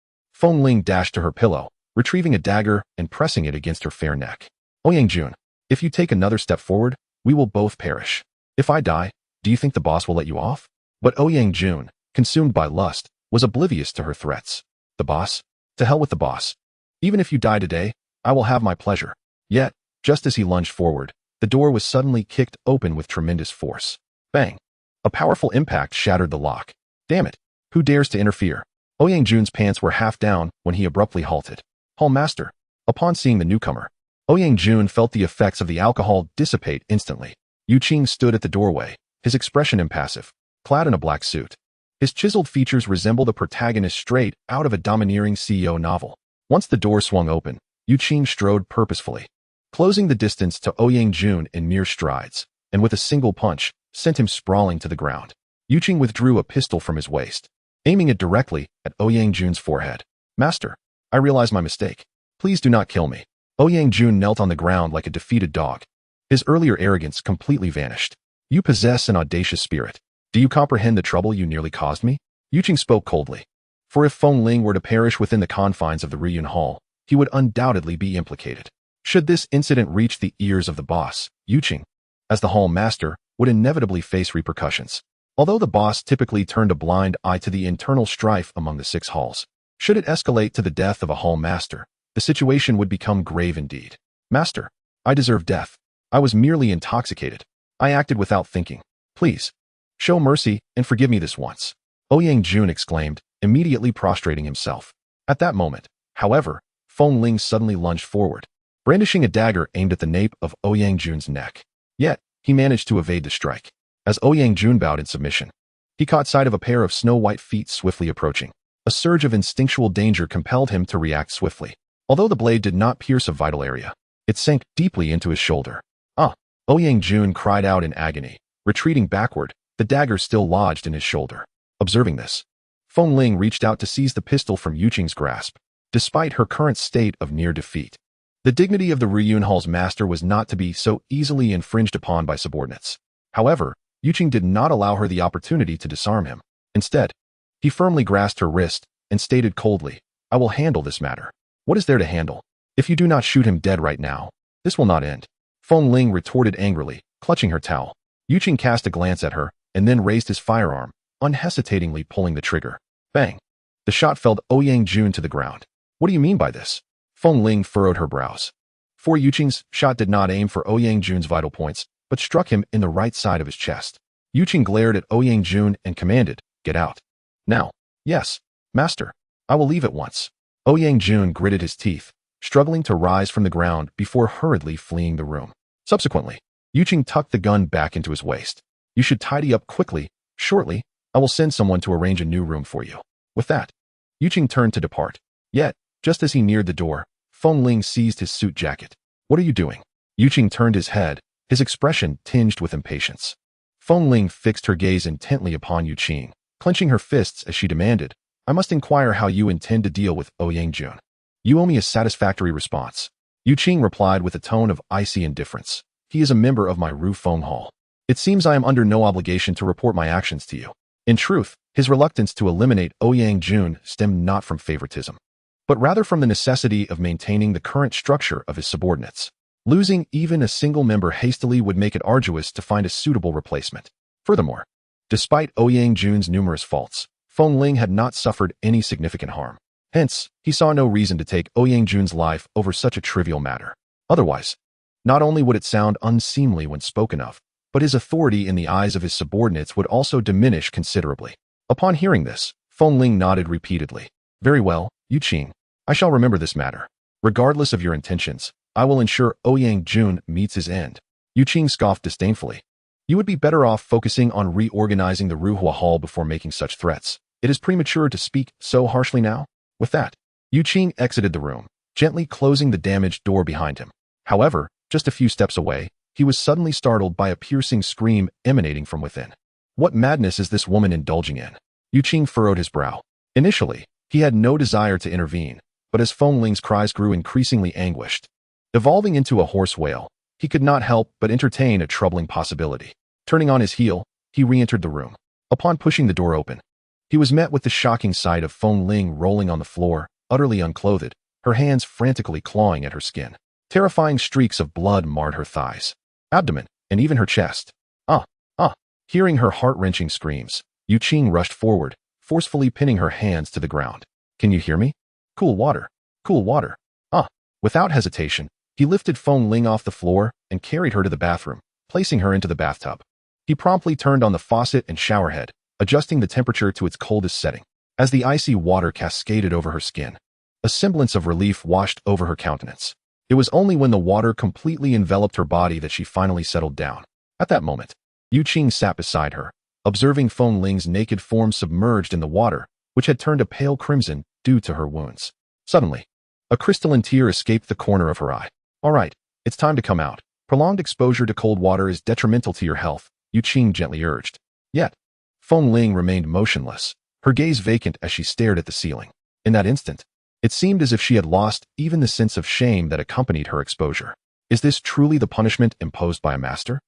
Feng Ling dashed to her pillow, retrieving a dagger and pressing it against her fair neck. Ouyang Jun, if you take another step forward, we will both perish. If I die, do you think the boss will let you off? But Ouyang Jun, consumed by lust, was oblivious to her threats. The boss? To hell with the boss. Even if you die today, I will have my pleasure. Yet, just as he lunged forward, the door was suddenly kicked open with tremendous force. Bang! A powerful impact shattered the lock. Damn it! Who dares to interfere? Ouyang Jun's pants were half down when he abruptly halted. Hall Master. Upon seeing the newcomer, Ouyang Jun felt the effects of the alcohol dissipate instantly. Yu Qing stood at the doorway, his expression impassive, clad in a black suit. His chiseled features resembled a protagonist straight out of a domineering CEO novel. Once the door swung open, Yu Qing strode purposefully, closing the distance to Ouyang Jun in mere strides, and with a single punch, sent him sprawling to the ground. Yu Qing withdrew a pistol from his waist, aiming it directly at Ouyang Jun's forehead. Master, I realize my mistake. Please do not kill me. Ouyang Jun knelt on the ground like a defeated dog. His earlier arrogance completely vanished. You possess an audacious spirit. Do you comprehend the trouble you nearly caused me? Yu Qing spoke coldly. For if Feng Ling were to perish within the confines of the Riyun Hall, he would undoubtedly be implicated. Should this incident reach the ears of the boss, Yu Qing, as the Hall Master, would inevitably face repercussions. Although the boss typically turned a blind eye to the internal strife among the 6 halls, should it escalate to the death of a Hall Master, the situation would become grave indeed. Master, I deserve death. I was merely intoxicated. I acted without thinking. Please, show mercy and forgive me this once. Ouyang Jun exclaimed, immediately prostrating himself. At that moment, however, Feng Ling suddenly lunged forward, brandishing a dagger aimed at the nape of Ouyang Jun's neck. Yet, he managed to evade the strike. As Ouyang Jun bowed in submission, he caught sight of a pair of snow-white feet swiftly approaching. A surge of instinctual danger compelled him to react swiftly. Although the blade did not pierce a vital area, it sank deeply into his shoulder. Ah! Ouyang Jun cried out in agony, retreating backward, the dagger still lodged in his shoulder. Observing this, Feng Ling reached out to seize the pistol from Yu Qing's grasp, despite her current state of near defeat. The dignity of the Riyun Hall's master was not to be so easily infringed upon by subordinates. However, Yu Qing did not allow her the opportunity to disarm him. Instead, he firmly grasped her wrist and stated coldly, I will handle this matter. What is there to handle? If you do not shoot him dead right now, this will not end. Feng Ling retorted angrily, clutching her towel. Yu Qing cast a glance at her and then raised his firearm, unhesitatingly pulling the trigger. Bang! The shot felled Ouyang Jun to the ground. What do you mean by this? Feng Ling furrowed her brows. For Yu Qing's shot did not aim for Ouyang Jun's vital points, but struck him in the right side of his chest. Yu Qing glared at Ouyang Jun and commanded, get out. Now. Yes, master. I will leave at once. Ouyang Jun gritted his teeth, struggling to rise from the ground before hurriedly fleeing the room. Subsequently, Yu Qing tucked the gun back into his waist. You should tidy up quickly. Shortly, I will send someone to arrange a new room for you. With that, Yu Qing turned to depart. Yet, just as he neared the door, Feng Ling seized his suit jacket. What are you doing? Yu Qing turned his head, his expression tinged with impatience. Feng Ling fixed her gaze intently upon Yu Qing, clenching her fists as she demanded, I must inquire how you intend to deal with Ouyang Jun. You owe me a satisfactory response. Yu Qing replied with a tone of icy indifference. He is a member of my Ru Feng Hall. It seems I am under no obligation to report my actions to you. In truth, his reluctance to eliminate Ouyang Jun stemmed not from favoritism, but rather from the necessity of maintaining the current structure of his subordinates. Losing even a single member hastily would make it arduous to find a suitable replacement. Furthermore, despite Ouyang Jun's numerous faults, Feng Ling had not suffered any significant harm. Hence, he saw no reason to take Ouyang Jun's life over such a trivial matter. Otherwise, not only would it sound unseemly when spoken of, but his authority in the eyes of his subordinates would also diminish considerably. Upon hearing this, Feng Ling nodded repeatedly. Very well, Yu Qing. I shall remember this matter. Regardless of your intentions, I will ensure Ouyang Jun meets his end. Yu Qing scoffed disdainfully. You would be better off focusing on reorganizing the Ruhua Hall before making such threats. It is premature to speak so harshly now. With that, Yu Qing exited the room, gently closing the damaged door behind him. However, just a few steps away, he was suddenly startled by a piercing scream emanating from within. What madness is this woman indulging in? Yu Qing furrowed his brow. Initially, he had no desire to intervene, but as Feng Ling's cries grew increasingly anguished, evolving into a hoarse wail, he could not help but entertain a troubling possibility. Turning on his heel, he re-entered the room. Upon pushing the door open, he was met with the shocking sight of Feng Ling rolling on the floor, utterly unclothed, her hands frantically clawing at her skin. Terrifying streaks of blood marred her thighs, abdomen, and even her chest. Hearing her heart-wrenching screams, Yu Qing rushed forward, forcefully pinning her hands to the ground. Can you hear me? Cool water. Cool water. Ah. Without hesitation, he lifted Feng Ling off the floor and carried her to the bathroom, placing her into the bathtub. He promptly turned on the faucet and showerhead, adjusting the temperature to its coldest setting. As the icy water cascaded over her skin, a semblance of relief washed over her countenance. It was only when the water completely enveloped her body that she finally settled down. At that moment, Yu Qing sat beside her, observing Feng Ling's naked form submerged in the water, which had turned a pale crimson due to her wounds. Suddenly, a crystalline tear escaped the corner of her eye. All right, it's time to come out. Prolonged exposure to cold water is detrimental to your health, Yu Qing gently urged. Yet, Feng Ling remained motionless, her gaze vacant as she stared at the ceiling. In that instant, it seemed as if she had lost even the sense of shame that accompanied her exposure. Is this truly the punishment imposed by a master?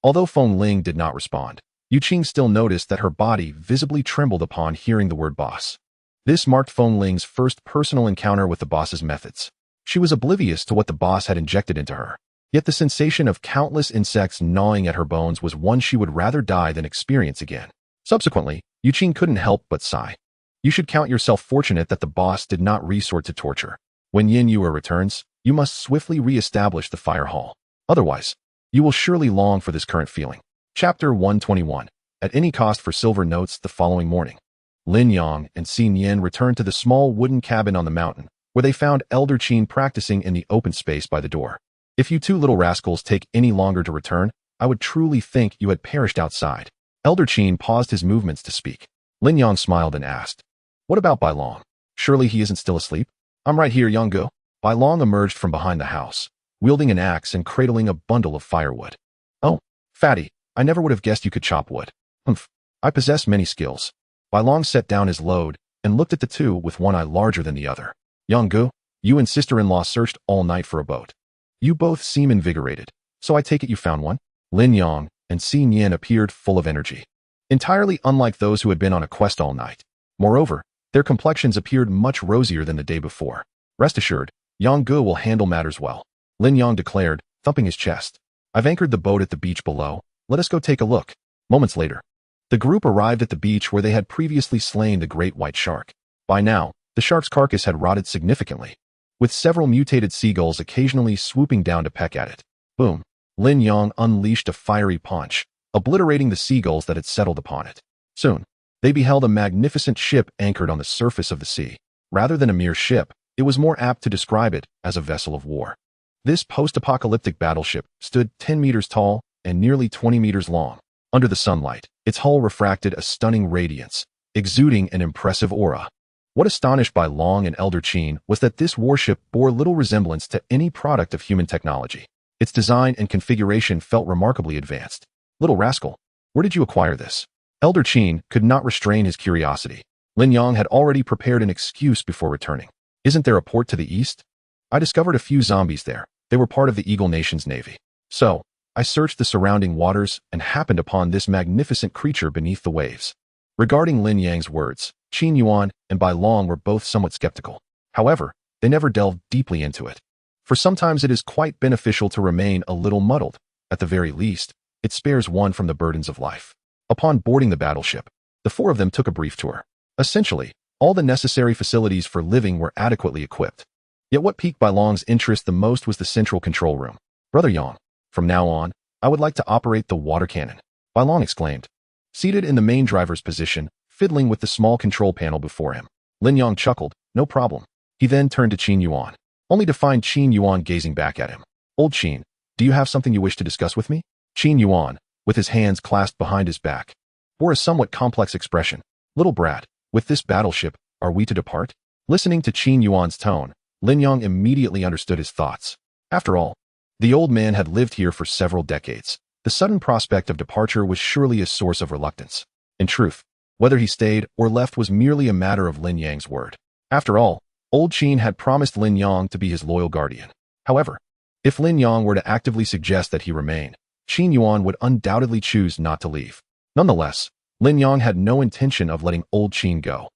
Although Feng Ling did not respond, Yu Qing still noticed that her body visibly trembled upon hearing the word boss. This marked Feng Ling's first personal encounter with the boss's methods. She was oblivious to what the boss had injected into her. Yet the sensation of countless insects gnawing at her bones was one she would rather die than experience again. Subsequently, Yu Qing couldn't help but sigh. You should count yourself fortunate that the boss did not resort to torture. When Yin Yue returns, you must swiftly re-establish the fire hall. Otherwise, you will surely long for this current feeling. Chapter 121. At any cost for silver notes. The following morning, Lin Yang and Xin Yin returned to the small wooden cabin on the mountain, where they found Elder Qin practicing in the open space by the door. If you two little rascals take any longer to return, I would truly think you had perished outside. Elder Qin paused his movements to speak. Lin Yang smiled and asked, What about Bai Long? Surely he isn't still asleep? I'm right here, Yonggu. Bai Long emerged from behind the house, wielding an axe and cradling a bundle of firewood. Oh, fatty, I never would have guessed you could chop wood. Humph, I possess many skills. Bai Long set down his load and looked at the two with one eye larger than the other. Yonggu, you and sister-in-law searched all night for a boat. You both seem invigorated, so I take it you found one? Lin Yang and Xin Yin appeared full of energy, entirely unlike those who had been on a quest all night. Moreover, their complexions appeared much rosier than the day before. Rest assured, Yonggu will handle matters well, Lin Yang declared, thumping his chest. I've anchored the boat at the beach below. Let us go take a look. Moments later, the group arrived at the beach where they had previously slain the great white shark. By now, the shark's carcass had rotted significantly, with several mutated seagulls occasionally swooping down to peck at it. Boom! Lin Yang unleashed a fiery punch, obliterating the seagulls that had settled upon it. Soon, they beheld a magnificent ship anchored on the surface of the sea. Rather than a mere ship, it was more apt to describe it as a vessel of war. This post-apocalyptic battleship stood 10 meters tall and nearly 20 meters long. Under the sunlight, its hull refracted a stunning radiance, exuding an impressive aura. What astonished Bai Long and Elder Qin was that this warship bore little resemblance to any product of human technology. Its design and configuration felt remarkably advanced. Little rascal, where did you acquire this? Elder Qin could not restrain his curiosity. Lin Yang had already prepared an excuse before returning. Isn't there a port to the east? I discovered a few zombies there. They were part of the Eagle Nation's navy. So, I searched the surrounding waters and happened upon this magnificent creature beneath the waves. Regarding Lin Yang's words, Qin Yuan and Bai Long were both somewhat skeptical. However, they never delved deeply into it. For sometimes it is quite beneficial to remain a little muddled. At the very least, it spares one from the burdens of life. Upon boarding the battleship, the four of them took a brief tour. Essentially, all the necessary facilities for living were adequately equipped. Yet what piqued Bai Long's interest the most was the central control room. Brother Yang, from now on, I would like to operate the water cannon, Bai Long exclaimed. Seated in the main driver's position, fiddling with the small control panel before him, Lin Yang chuckled, no problem. He then turned to Qin Yuan, only to find Qin Yuan gazing back at him. Old Qin, do you have something you wish to discuss with me? Qin Yuan, with his hands clasped behind his back, bore a somewhat complex expression. Little brat, with this battleship, are we to depart? Listening to Qin Yuan's tone, Lin Yang immediately understood his thoughts. After all, the old man had lived here for several decades. The sudden prospect of departure was surely a source of reluctance. In truth, whether he stayed or left was merely a matter of Lin Yang's word. After all, old Qin had promised Lin Yang to be his loyal guardian. However, if Lin Yang were to actively suggest that he remain, Qin Yuan would undoubtedly choose not to leave. Nonetheless, Lin Yang had no intention of letting old Qin go.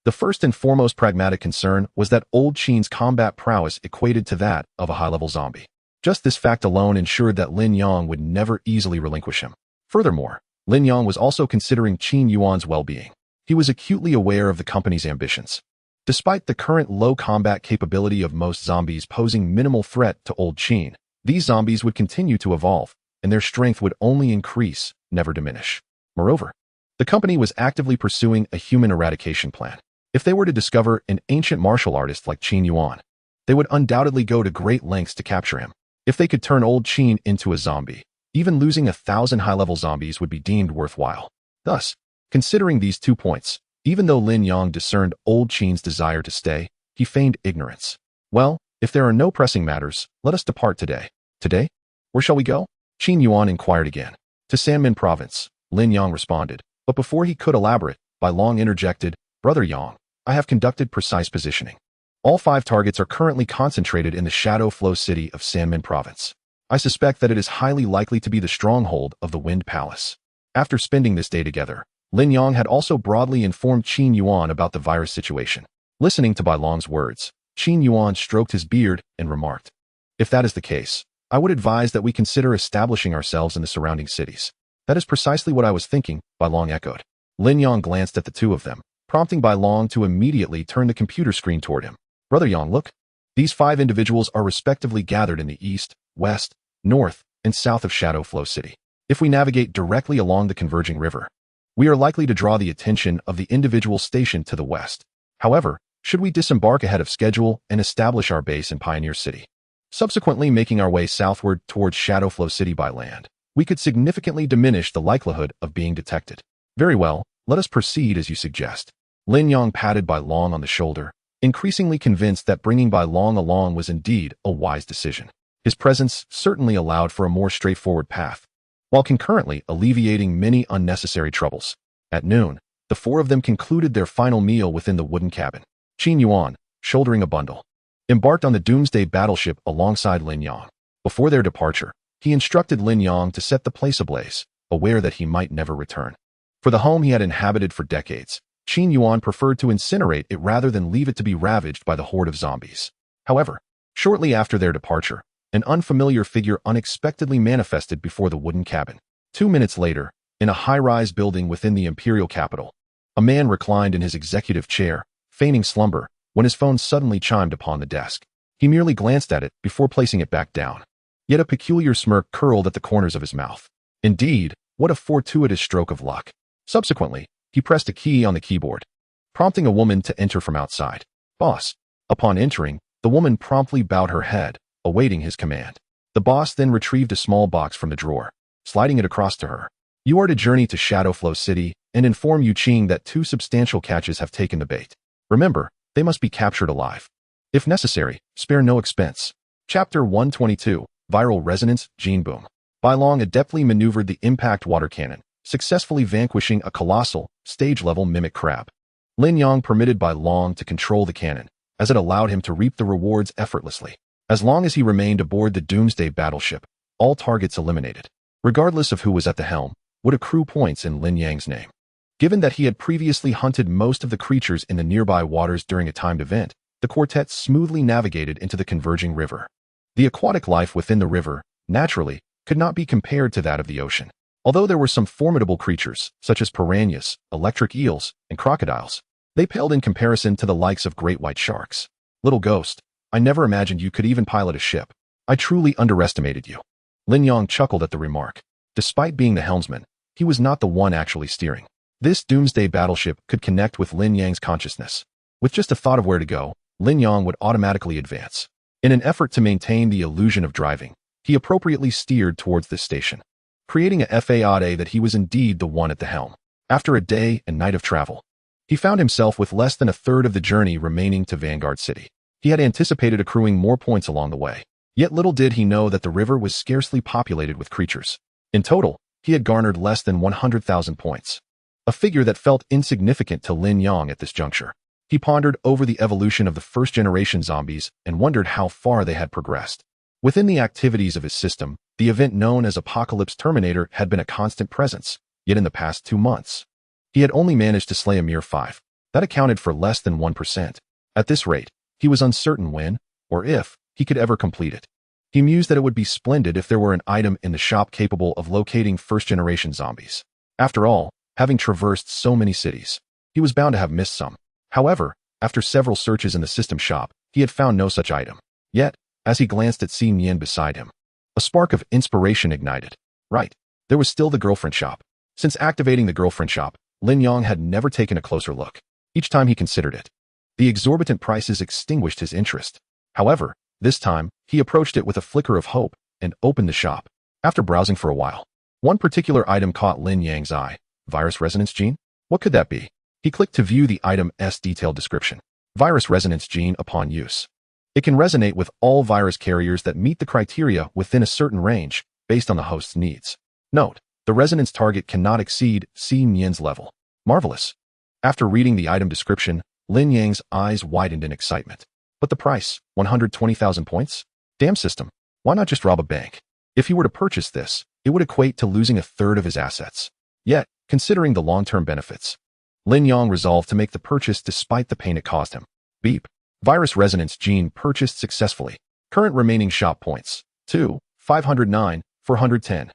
The first and foremost pragmatic concern was that old Qin's combat prowess equated to that of a high-level zombie. Just this fact alone ensured that Lin Yang would never easily relinquish him. Furthermore, Lin Yang was also considering Qin Yuan's well-being. He was acutely aware of the company's ambitions. Despite the current low combat capability of most zombies posing minimal threat to old Qin, these zombies would continue to evolve, and their strength would only increase, never diminish. Moreover, the company was actively pursuing a human eradication plan. If they were to discover an ancient martial artist like Qin Yuan, they would undoubtedly go to great lengths to capture him. If they could turn old Qin into a zombie, even losing 1,000 high-level zombies would be deemed worthwhile. Thus, considering these 2 points, even though Lin Yang discerned old Qin's desire to stay, he feigned ignorance. Well, if there are no pressing matters, let us depart today. Today? Where shall we go? Qin Yuan inquired again. To Sanmin province, Lin Yang responded. But before he could elaborate, Bai Long interjected, Brother Yang, I have conducted precise positioning. All 5 targets are currently concentrated in the Shadow Flow city of Sanmin province. I suspect that it is highly likely to be the stronghold of the Wind Palace. After spending this day together, Lin Yang had also broadly informed Qin Yuan about the virus situation. Listening to Bai Long's words, Qin Yuan stroked his beard and remarked, If that is the case, I would advise that we consider establishing ourselves in the surrounding cities. That is precisely what I was thinking, Bai Long echoed. Lin Yang glanced at the two of them, prompting Bai Long to immediately turn the computer screen toward him. Brother Yang, look. These 5 individuals are respectively gathered in the east, west, north, and south of Shadow Flow City. If we navigate directly along the converging river, we are likely to draw the attention of the individual stationed to the west. However, should we disembark ahead of schedule and establish our base in Pioneer City, subsequently making our way southward towards Shadow Flow City by land, we could significantly diminish the likelihood of being detected. Very well, let us proceed as you suggest. Lin Yang patted Bai Long on the shoulder, increasingly convinced that bringing Bai Long along was indeed a wise decision. His presence certainly allowed for a more straightforward path, while concurrently alleviating many unnecessary troubles. At noon, the 4 of them concluded their final meal within the wooden cabin. Qin Yuan, shouldering a bundle, embarked on the Doomsday battleship alongside Lin Yang. Before their departure, he instructed Lin Yang to set the place ablaze, aware that he might never return. For the home he had inhabited for decades, Qin Yuan preferred to incinerate it rather than leave it to be ravaged by the horde of zombies. However, shortly after their departure, an unfamiliar figure unexpectedly manifested before the wooden cabin. 2 minutes later, in a high-rise building within the imperial capital, a man reclined in his executive chair, feigning slumber, when his phone suddenly chimed upon the desk. He merely glanced at it before placing it back down. Yet a peculiar smirk curled at the corners of his mouth. Indeed, what a fortuitous stroke of luck. Subsequently, he pressed a key on the keyboard, prompting a woman to enter from outside. Boss. Upon entering, the woman promptly bowed her head, awaiting his command. The boss then retrieved a small box from the drawer, sliding it across to her. You are to journey to Shadow Flow City and inform Yu Qing that 2 substantial catches have taken the bait. Remember, they must be captured alive. If necessary, spare no expense. Chapter 122, Viral Resonance, Gene Boom. Bai Long adeptly maneuvered the impact water cannon, successfully vanquishing a colossal, stage-level mimic crab. Lin Yang permitted Bai Long to control the cannon, as it allowed him to reap the rewards effortlessly. As long as he remained aboard the Doomsday battleship, all targets eliminated, regardless of who was at the helm, would accrue points in Lin Yang's name. Given that he had previously hunted most of the creatures in the nearby waters during a timed event, the quartet smoothly navigated into the converging river. The aquatic life within the river, naturally, could not be compared to that of the ocean. Although there were some formidable creatures, such as piranhas, electric eels, and crocodiles, they paled in comparison to the likes of great white sharks. Little ghost, I never imagined you could even pilot a ship. I truly underestimated you. Lin Yang chuckled at the remark. Despite being the helmsman, he was not the one actually steering. This Doomsday battleship could connect with Lin Yang's consciousness. With just a thought of where to go, Lin Yang would automatically advance. In an effort to maintain the illusion of driving, he appropriately steered towards this station, creating a facade that he was indeed the one at the helm. After a day and night of travel, he found himself with less than a third of the journey remaining to Vanguard City. He had anticipated accruing more points along the way, yet little did he know that the river was scarcely populated with creatures. In total, he had garnered less than 100,000 points, a figure that felt insignificant to Lin Yang at this juncture. He pondered over the evolution of the first-generation zombies and wondered how far they had progressed. Within the activities of his system, the event known as Apocalypse Terminator had been a constant presence, yet in the past 2 months, he had only managed to slay a mere 5. That accounted for less than 1%. At this rate, he was uncertain when, or if, he could ever complete it. He mused that it would be splendid if there were an item in the shop capable of locating first-generation zombies. After all, having traversed so many cities, he was bound to have missed some. However, after several searches in the system shop, he had found no such item. Yet, as he glanced at Xi Yan beside him, a spark of inspiration ignited. Right, there was still the girlfriend shop. Since activating the girlfriend shop, Lin Yong had never taken a closer look. Each time he considered it, the exorbitant prices extinguished his interest. However, this time, he approached it with a flicker of hope and opened the shop. After browsing for a while, one particular item caught Lin Yang's eye. Virus resonance gene? What could that be? He clicked to view the item's detailed description. Virus resonance gene upon use. It can resonate with all virus carriers that meet the criteria within a certain range, based on the host's needs. Note, the resonance target cannot exceed Xi Yan's level. Marvelous. After reading the item description, Lin Yang's eyes widened in excitement. But the price, 120,000 points? Damn system. Why not just rob a bank? If he were to purchase this, it would equate to losing a third of his assets. Yet, considering the long-term benefits, Lin Yong resolved to make the purchase despite the pain it caused him. Beep. Virus resonance gene purchased successfully. Current remaining shop points, 2, 509, 410.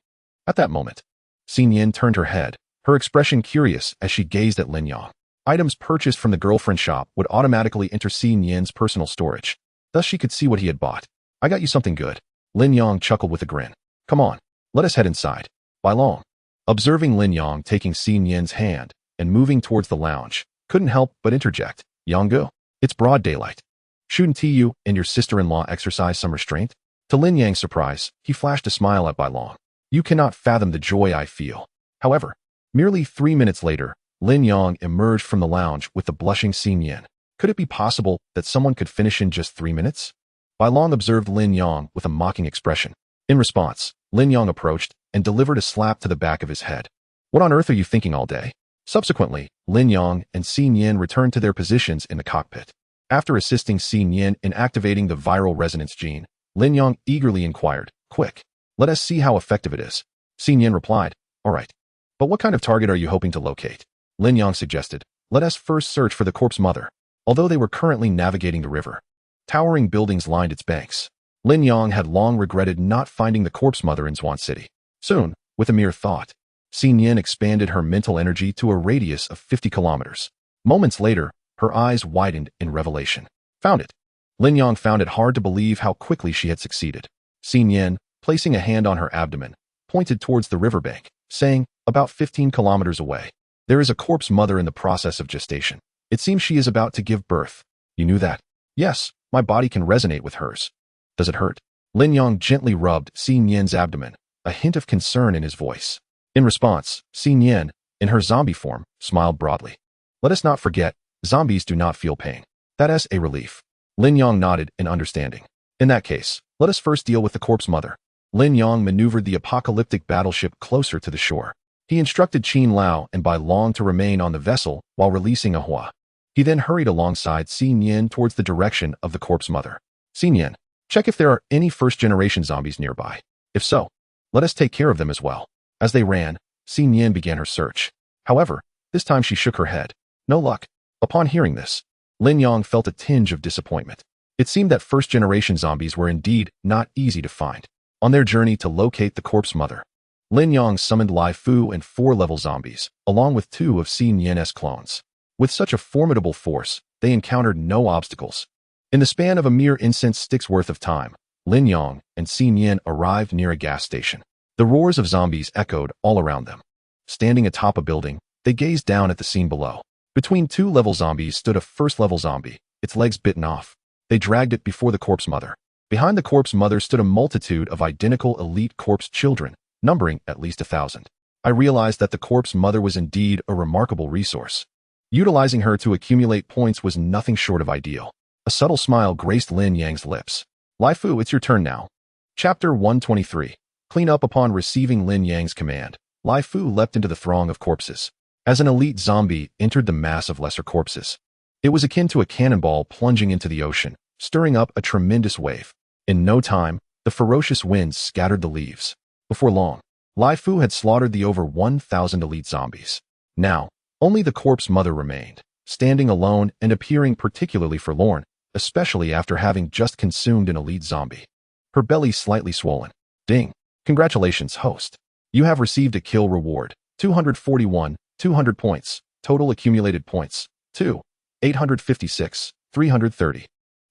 At that moment, Xi Yan turned her head, her expression curious as she gazed at Lin Yong. Items purchased from the girlfriend shop would automatically enter Xi Yan's personal storage. Thus she could see what he had bought. I got you something good. Lin Yong chuckled with a grin. Come on, let us head inside. By Long. Observing Lin Yong taking Xi Yan's hand and moving towards the lounge, couldn't help but interject. Yonggu, it's broad daylight. Shouldn't you and your sister-in-law exercise some restraint? To Lin Yang's surprise, he flashed a smile at Bai Long. You cannot fathom the joy I feel. However, merely 3 minutes later, Lin Yong emerged from the lounge with the blushing Xi Yan. Could it be possible that someone could finish in just 3 minutes? Bai Long observed Lin Yong with a mocking expression. In response, Lin Yong approached and delivered a slap to the back of his head. What on earth are you thinking all day? Subsequently, Lin Yong and Xi Yan returned to their positions in the cockpit. After assisting Xi Yan in activating the viral resonance gene, Lin Yong eagerly inquired, Quick, let us see how effective it is. Xi Yan replied, All right. But what kind of target are you hoping to locate? Lin Yong suggested, Let us first search for the corpse mother. Although they were currently navigating the river, towering buildings lined its banks. Lin Yong had long regretted not finding the corpse mother in Zhuan City. Soon, with a mere thought, Xi Yan expanded her mental energy to a radius of 50 kilometers. Moments later, her eyes widened in revelation. Found it. Lin Yong found it hard to believe how quickly she had succeeded. Xi Yan, placing a hand on her abdomen, pointed towards the riverbank, saying, about 15 kilometers away. There is a corpse mother in the process of gestation. It seems she is about to give birth. You knew that? Yes, my body can resonate with hers. Does it hurt? Lin Yong gently rubbed Xi Yan's abdomen, a hint of concern in his voice. In response, Xi Yan, in her zombie form, smiled broadly. Let us not forget, zombies do not feel pain. That is a relief. Lin Yong nodded in understanding. In that case, let us first deal with the corpse mother. Lin Yong maneuvered the apocalyptic battleship closer to the shore. He instructed Qin Lao and Bai Long to remain on the vessel while releasing Ahua. He then hurried alongside Xi Yan towards the direction of the corpse mother. Xi Yan, check if there are any first-generation zombies nearby. If so, let us take care of them as well. As they ran, Xi Yan began her search. However, this time she shook her head. No luck. Upon hearing this, Lin Yong felt a tinge of disappointment. It seemed that first-generation zombies were indeed not easy to find. On their journey to locate the corpse mother, Lin Yong summoned Lai Fu and 4-level zombies, along with 2 of Xi Yan's clones. With such a formidable force, they encountered no obstacles. In the span of a mere incense stick's worth of time, Lin Yong and Xi Yan arrived near a gas station. The roars of zombies echoed all around them. Standing atop a building, they gazed down at the scene below. Between 2-level zombies stood a 1st-level zombie, its legs bitten off. They dragged it before the corpse mother. Behind the corpse mother stood a multitude of identical elite corpse children, numbering at least 1,000. I realized that the corpse mother was indeed a remarkable resource. Utilizing her to accumulate points was nothing short of ideal. A subtle smile graced Lin Yang's lips. Lai Fu, it's your turn now. Chapter 123. Clean up. Upon receiving Lin Yang's command, Lai Fu leapt into the throng of corpses. As an elite zombie entered the mass of lesser corpses, it was akin to a cannonball plunging into the ocean, stirring up a tremendous wave. In no time, the ferocious winds scattered the leaves. Before long, Lai Fu had slaughtered the over 1,000 elite zombies. Now, only the corpse mother remained, standing alone and appearing particularly forlorn, especially after having just consumed an elite zombie. Her belly slightly swollen. Ding. Congratulations, host. You have received a kill reward. 241, 200 points. Total accumulated points, 2. 856, 330.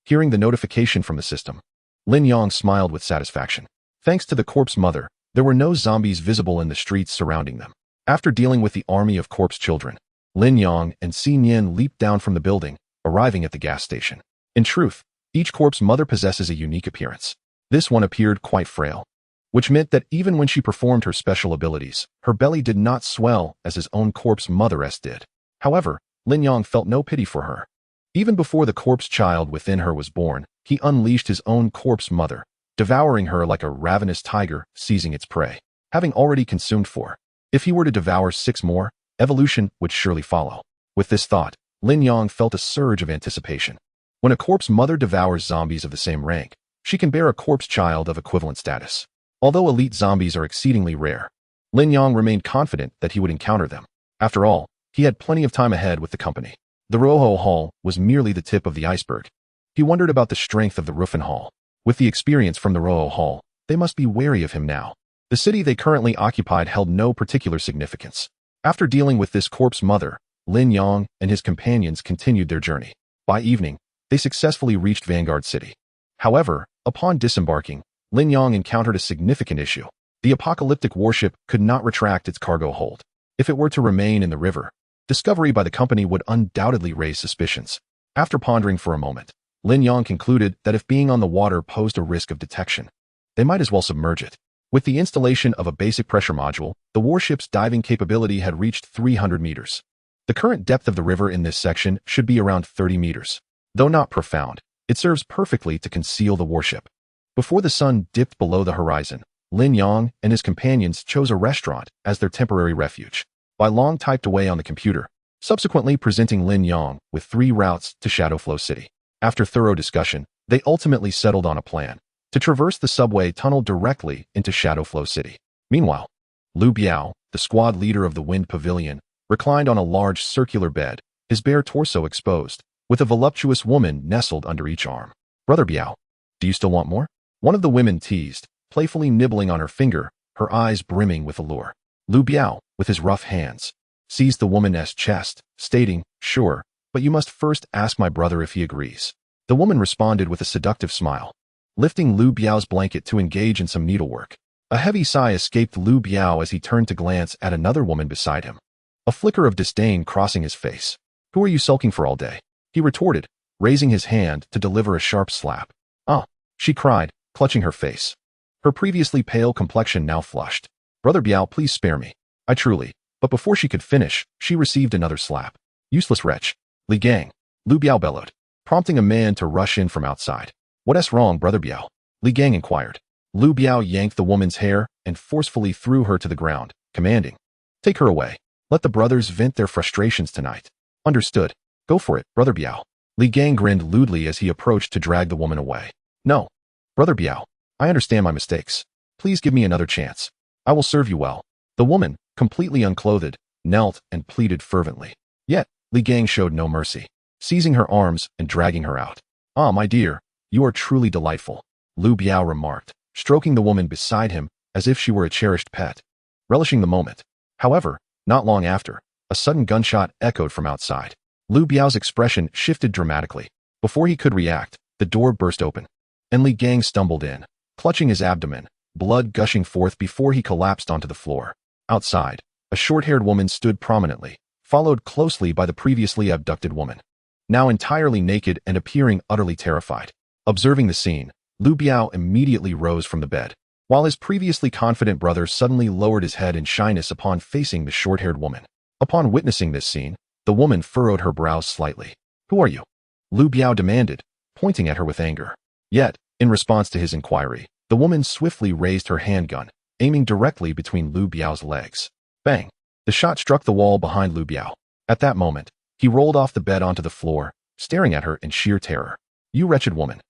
Hearing the notification from the system, Lin Yang smiled with satisfaction. Thanks to the corpse mother, there were no zombies visible in the streets surrounding them. After dealing with the army of corpse children, Lin Yang and Xi Nian leaped down from the building, arriving at the gas station. In truth, each corpse mother possesses a unique appearance. This one appeared quite frail, which meant that even when she performed her special abilities, her belly did not swell as his own corpse mother-s did. However, Lin Yang felt no pity for her. Even before the corpse child within her was born, he unleashed his own corpse mother, devouring her like a ravenous tiger seizing its prey. Having already consumed 4, if he were to devour 6 more, evolution would surely follow. With this thought, Lin Yang felt a surge of anticipation. When a corpse mother devours zombies of the same rank, she can bear a corpse child of equivalent status. Although elite zombies are exceedingly rare, Lin Yang remained confident that he would encounter them. After all, he had plenty of time ahead with the company. The Roho Hall was merely the tip of the iceberg. He wondered about the strength of the Rufen Hall. With the experience from the Roho Hall, they must be wary of him now. The city they currently occupied held no particular significance. After dealing with this corpse mother, Lin Yang and his companions continued their journey. By evening, they successfully reached Vanguard City. However, upon disembarking, Lin Yang encountered a significant issue. The apocalyptic warship could not retract its cargo hold. If it were to remain in the river, discovery by the company would undoubtedly raise suspicions. After pondering for a moment, Lin Yang concluded that if being on the water posed a risk of detection, they might as well submerge it. With the installation of a basic pressure module, the warship's diving capability had reached 300 meters. The current depth of the river in this section should be around 30 meters. Though not profound, it serves perfectly to conceal the warship. Before the sun dipped below the horizon, Lin Yang and his companions chose a restaurant as their temporary refuge. Bai Long typed away on the computer, subsequently presenting Lin Yang with 3 routes to Shadowflow City. After thorough discussion, they ultimately settled on a plan to traverse the subway tunnel directly into Shadowflow City. Meanwhile, Lu Biao, the squad leader of the Wind Pavilion, reclined on a large circular bed, his bare torso exposed, with a voluptuous woman nestled under each arm. Brother Biao, do you still want more? One of the women teased, playfully nibbling on her finger, her eyes brimming with allure. Lu Biao, with his rough hands, seized the woman's chest, stating, "Sure, but you must first ask my brother if he agrees." The woman responded with a seductive smile, lifting Lu Biao's blanket to engage in some needlework. A heavy sigh escaped Lu Biao as he turned to glance at another woman beside him, a flicker of disdain crossing his face. "Who are you sulking for all day?" he retorted, raising his hand to deliver a sharp slap. "Ah," she cried, clutching her face. Her previously pale complexion now flushed. "Brother Biao, please spare me. I truly..." But before she could finish, she received another slap. "Useless wretch." "Li Gang," Lu Biao bellowed, prompting a man to rush in from outside. "What's wrong, Brother Biao?" Li Gang inquired. Lu Biao yanked the woman's hair and forcefully threw her to the ground, commanding, "Take her away. Let the brothers vent their frustrations tonight." "Understood. Go for it, Brother Biao." Li Gang grinned lewdly as he approached to drag the woman away. "No. Brother Biao, I understand my mistakes. Please give me another chance. I will serve you well." The woman, completely unclothed, knelt and pleaded fervently. Yet, Li Gang showed no mercy, seizing her arms and dragging her out. "Ah, my dear, you are truly delightful," Lu Biao remarked, stroking the woman beside him as if she were a cherished pet, relishing the moment. However, not long after, a sudden gunshot echoed from outside. Lu Biao's expression shifted dramatically. Before he could react, the door burst open, and Li Gang stumbled in, clutching his abdomen, blood gushing forth before he collapsed onto the floor. Outside, a short-haired woman stood prominently, followed closely by the previously abducted woman, now entirely naked and appearing utterly terrified. Observing the scene, Lu Biao immediately rose from the bed, while his previously confident brother suddenly lowered his head in shyness upon facing the short-haired woman. Upon witnessing this scene, the woman furrowed her brows slightly. "Who are you?" Lu Biao demanded, pointing at her with anger. Yet, in response to his inquiry, the woman swiftly raised her handgun, aiming directly between Lu Biao's legs. Bang! The shot struck the wall behind Lu Biao. At that moment, he rolled off the bed onto the floor, staring at her in sheer terror. "You wretched woman!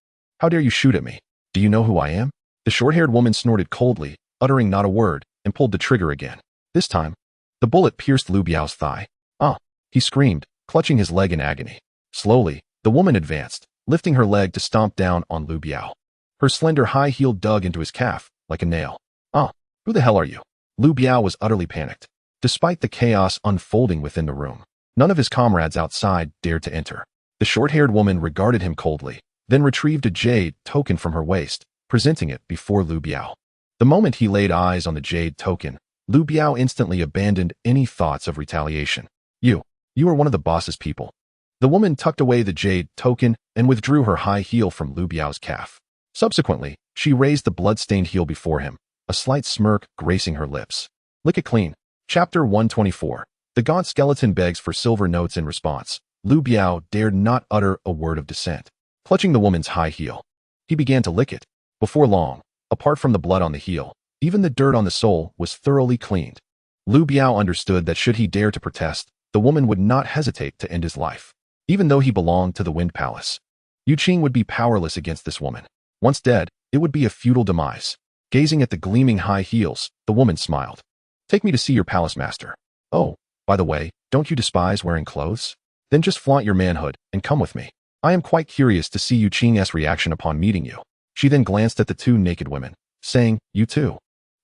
How dare you shoot at me? Do you know who I am?" The short-haired woman snorted coldly, uttering not a word, and pulled the trigger again. This time, the bullet pierced Lu Biao's thigh. "Ah!" he screamed, clutching his leg in agony. Slowly, the woman advanced, lifting her leg to stomp down on Lu Biao. Her slender high heel dug into his calf, like a nail. "Ah, who the hell are you?" Lu Biao was utterly panicked. Despite the chaos unfolding within the room, none of his comrades outside dared to enter. The short-haired woman regarded him coldly, then retrieved a jade token from her waist, presenting it before Lu Biao. The moment he laid eyes on the jade token, Lu Biao instantly abandoned any thoughts of retaliation. You are one of the boss's people. The woman tucked away the jade token and withdrew her high heel from Lu Biao's calf. Subsequently, she raised the blood-stained heel before him, a slight smirk gracing her lips. Lick it clean. Chapter 124. The gaunt skeleton begs for silver notes in response. Lu Biao dared not utter a word of dissent. Clutching the woman's high heel, he began to lick it. Before long, apart from the blood on the heel, even the dirt on the sole was thoroughly cleaned. Lu Biao understood that should he dare to protest, the woman would not hesitate to end his life. Even though he belonged to the Wind Palace, Yu Qing would be powerless against this woman. Once dead, it would be a futile demise. Gazing at the gleaming high heels, the woman smiled. Take me to see your palace master. Oh, by the way, don't you despise wearing clothes? Then just flaunt your manhood and come with me. I am quite curious to see Yu Qing's reaction upon meeting you. She then glanced at the two naked women, saying, You too.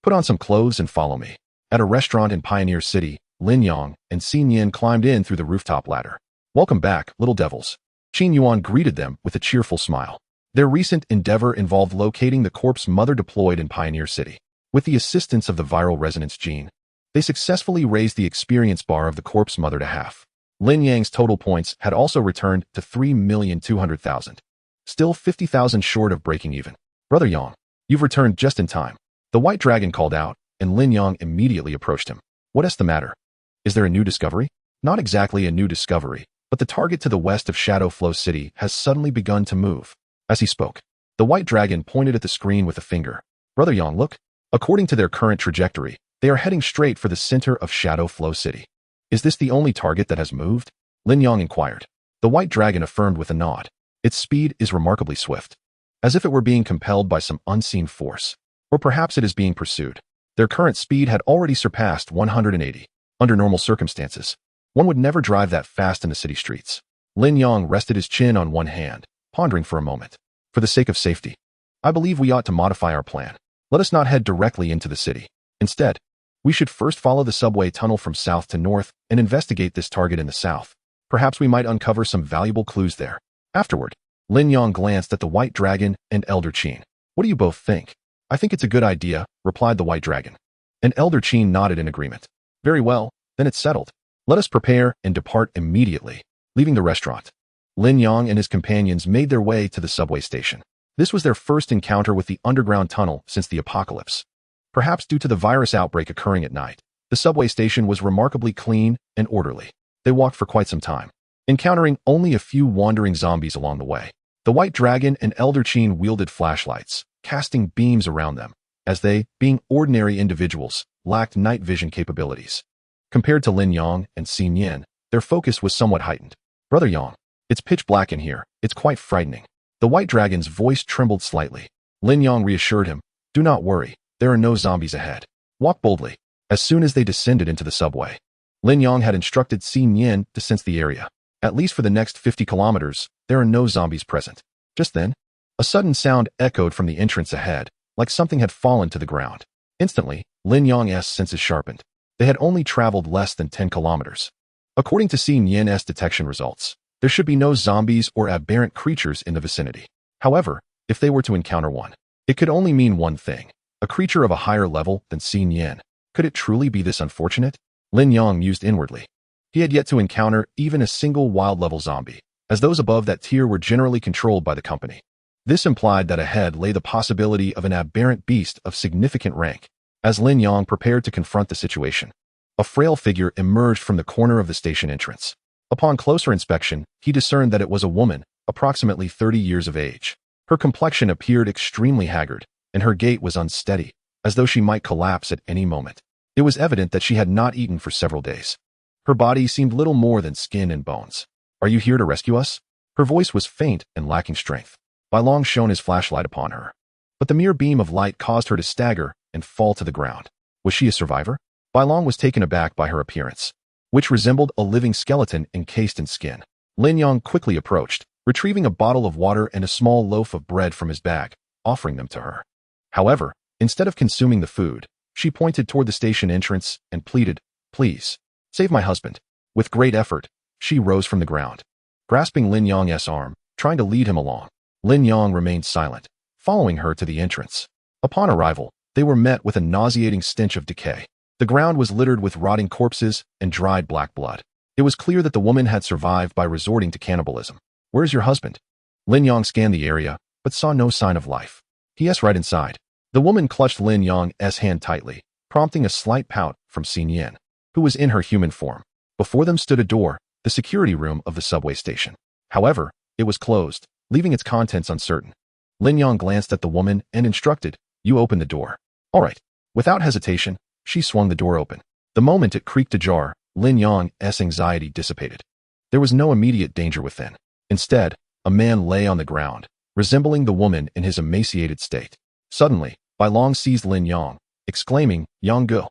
Put on some clothes and follow me. At a restaurant in Pioneer City, Lin Yang and Xin Yan climbed in through the rooftop ladder. Welcome back, little devils. Qin Yuan greeted them with a cheerful smile. Their recent endeavor involved locating the corpse mother deployed in Pioneer City. With the assistance of the viral resonance gene, they successfully raised the experience bar of the corpse mother to half. Lin Yang's total points had also returned to 3,200,000. Still 50,000 short of breaking even. Brother Yang, you've returned just in time. The white dragon called out, and Lin Yang immediately approached him. What is the matter? Is there a new discovery? Not exactly a new discovery, but the target to the west of Shadow Flow City has suddenly begun to move. As he spoke, the white dragon pointed at the screen with a finger. Brother Yang, look. According to their current trajectory, they are heading straight for the center of Shadow Flow City. Is this the only target that has moved? Lin Yang inquired. The white dragon affirmed with a nod. Its speed is remarkably swift, as if it were being compelled by some unseen force. Or perhaps it is being pursued. Their current speed had already surpassed 180. Under normal circumstances, one would never drive that fast in the city streets. Lin Yang rested his chin on one hand, pondering for a moment. For the sake of safety, I believe we ought to modify our plan. Let us not head directly into the city. Instead, we should first follow the subway tunnel from south to north and investigate this target in the south. Perhaps we might uncover some valuable clues there. Afterward, Lin Yang glanced at the white dragon and Elder Qin. What do you both think? I think it's a good idea, replied the white dragon. And Elder Qin nodded in agreement. Very well, then it's settled. Let us prepare and depart immediately. Leaving the restaurant, Lin Yang and his companions made their way to the subway station. This was their first encounter with the underground tunnel since the apocalypse. Perhaps due to the virus outbreak occurring at night, the subway station was remarkably clean and orderly. They walked for quite some time, encountering only a few wandering zombies along the way. The white dragon and Elder Qin wielded flashlights, casting beams around them, as they, being ordinary individuals, lacked night vision capabilities. Compared to Lin Yang and Xin Yan, their focus was somewhat heightened. Brother Yang, it's pitch black in here. It's quite frightening. The white dragon's voice trembled slightly. Lin Yang reassured him, Do not worry, there are no zombies ahead. Walk boldly. As soon as they descended into the subway, Lin Yang had instructed Xin Yan to sense the area. At least for the next 50 kilometers, there are no zombies present. Just then, a sudden sound echoed from the entrance ahead, like something had fallen to the ground. Instantly, Lin Yang's senses sharpened. They had only traveled less than 10 kilometers. According to Xin Yan's detection results, there should be no zombies or aberrant creatures in the vicinity. However, if they were to encounter one, it could only mean one thing. A creature of a higher level than Xin Yan. Could it truly be this unfortunate? Lin Yang mused inwardly. He had yet to encounter even a single wild-level zombie, as those above that tier were generally controlled by the company. This implied that ahead lay the possibility of an aberrant beast of significant rank. As Lin Yang prepared to confront the situation, a frail figure emerged from the corner of the station entrance. Upon closer inspection, he discerned that it was a woman, approximately 30 years of age. Her complexion appeared extremely haggard, and her gait was unsteady, as though she might collapse at any moment. It was evident that she had not eaten for several days. Her body seemed little more than skin and bones. Are you here to rescue us? Her voice was faint and lacking strength. Bai Long shone his flashlight upon her, but the mere beam of light caused her to stagger and fall to the ground. Was she a survivor? Bai Long was taken aback by her appearance, which resembled a living skeleton encased in skin. Lin Yang quickly approached, retrieving a bottle of water and a small loaf of bread from his bag, offering them to her. However, instead of consuming the food, she pointed toward the station entrance and pleaded, Please, save my husband. With great effort, she rose from the ground, grasping Lin Yang's arm, trying to lead him along. Lin Yang remained silent, following her to the entrance. Upon arrival, they were met with a nauseating stench of decay. The ground was littered with rotting corpses and dried black blood. It was clear that the woman had survived by resorting to cannibalism. Where's your husband? Lin Yang scanned the area, but saw no sign of life. He is right inside. The woman clutched Lin Yang's hand tightly, prompting a slight pout from Xin Yan, who was in her human form. Before them stood a door, the security room of the subway station. However, it was closed, leaving its contents uncertain. Lin Yang glanced at the woman and instructed, "You open the door." All right. Without hesitation, she swung the door open. The moment it creaked ajar, Lin Yang's anxiety dissipated. There was no immediate danger within. Instead, a man lay on the ground, resembling the woman in his emaciated state. Suddenly, Bai Long seized Lin Yang, exclaiming, "Yang Gu,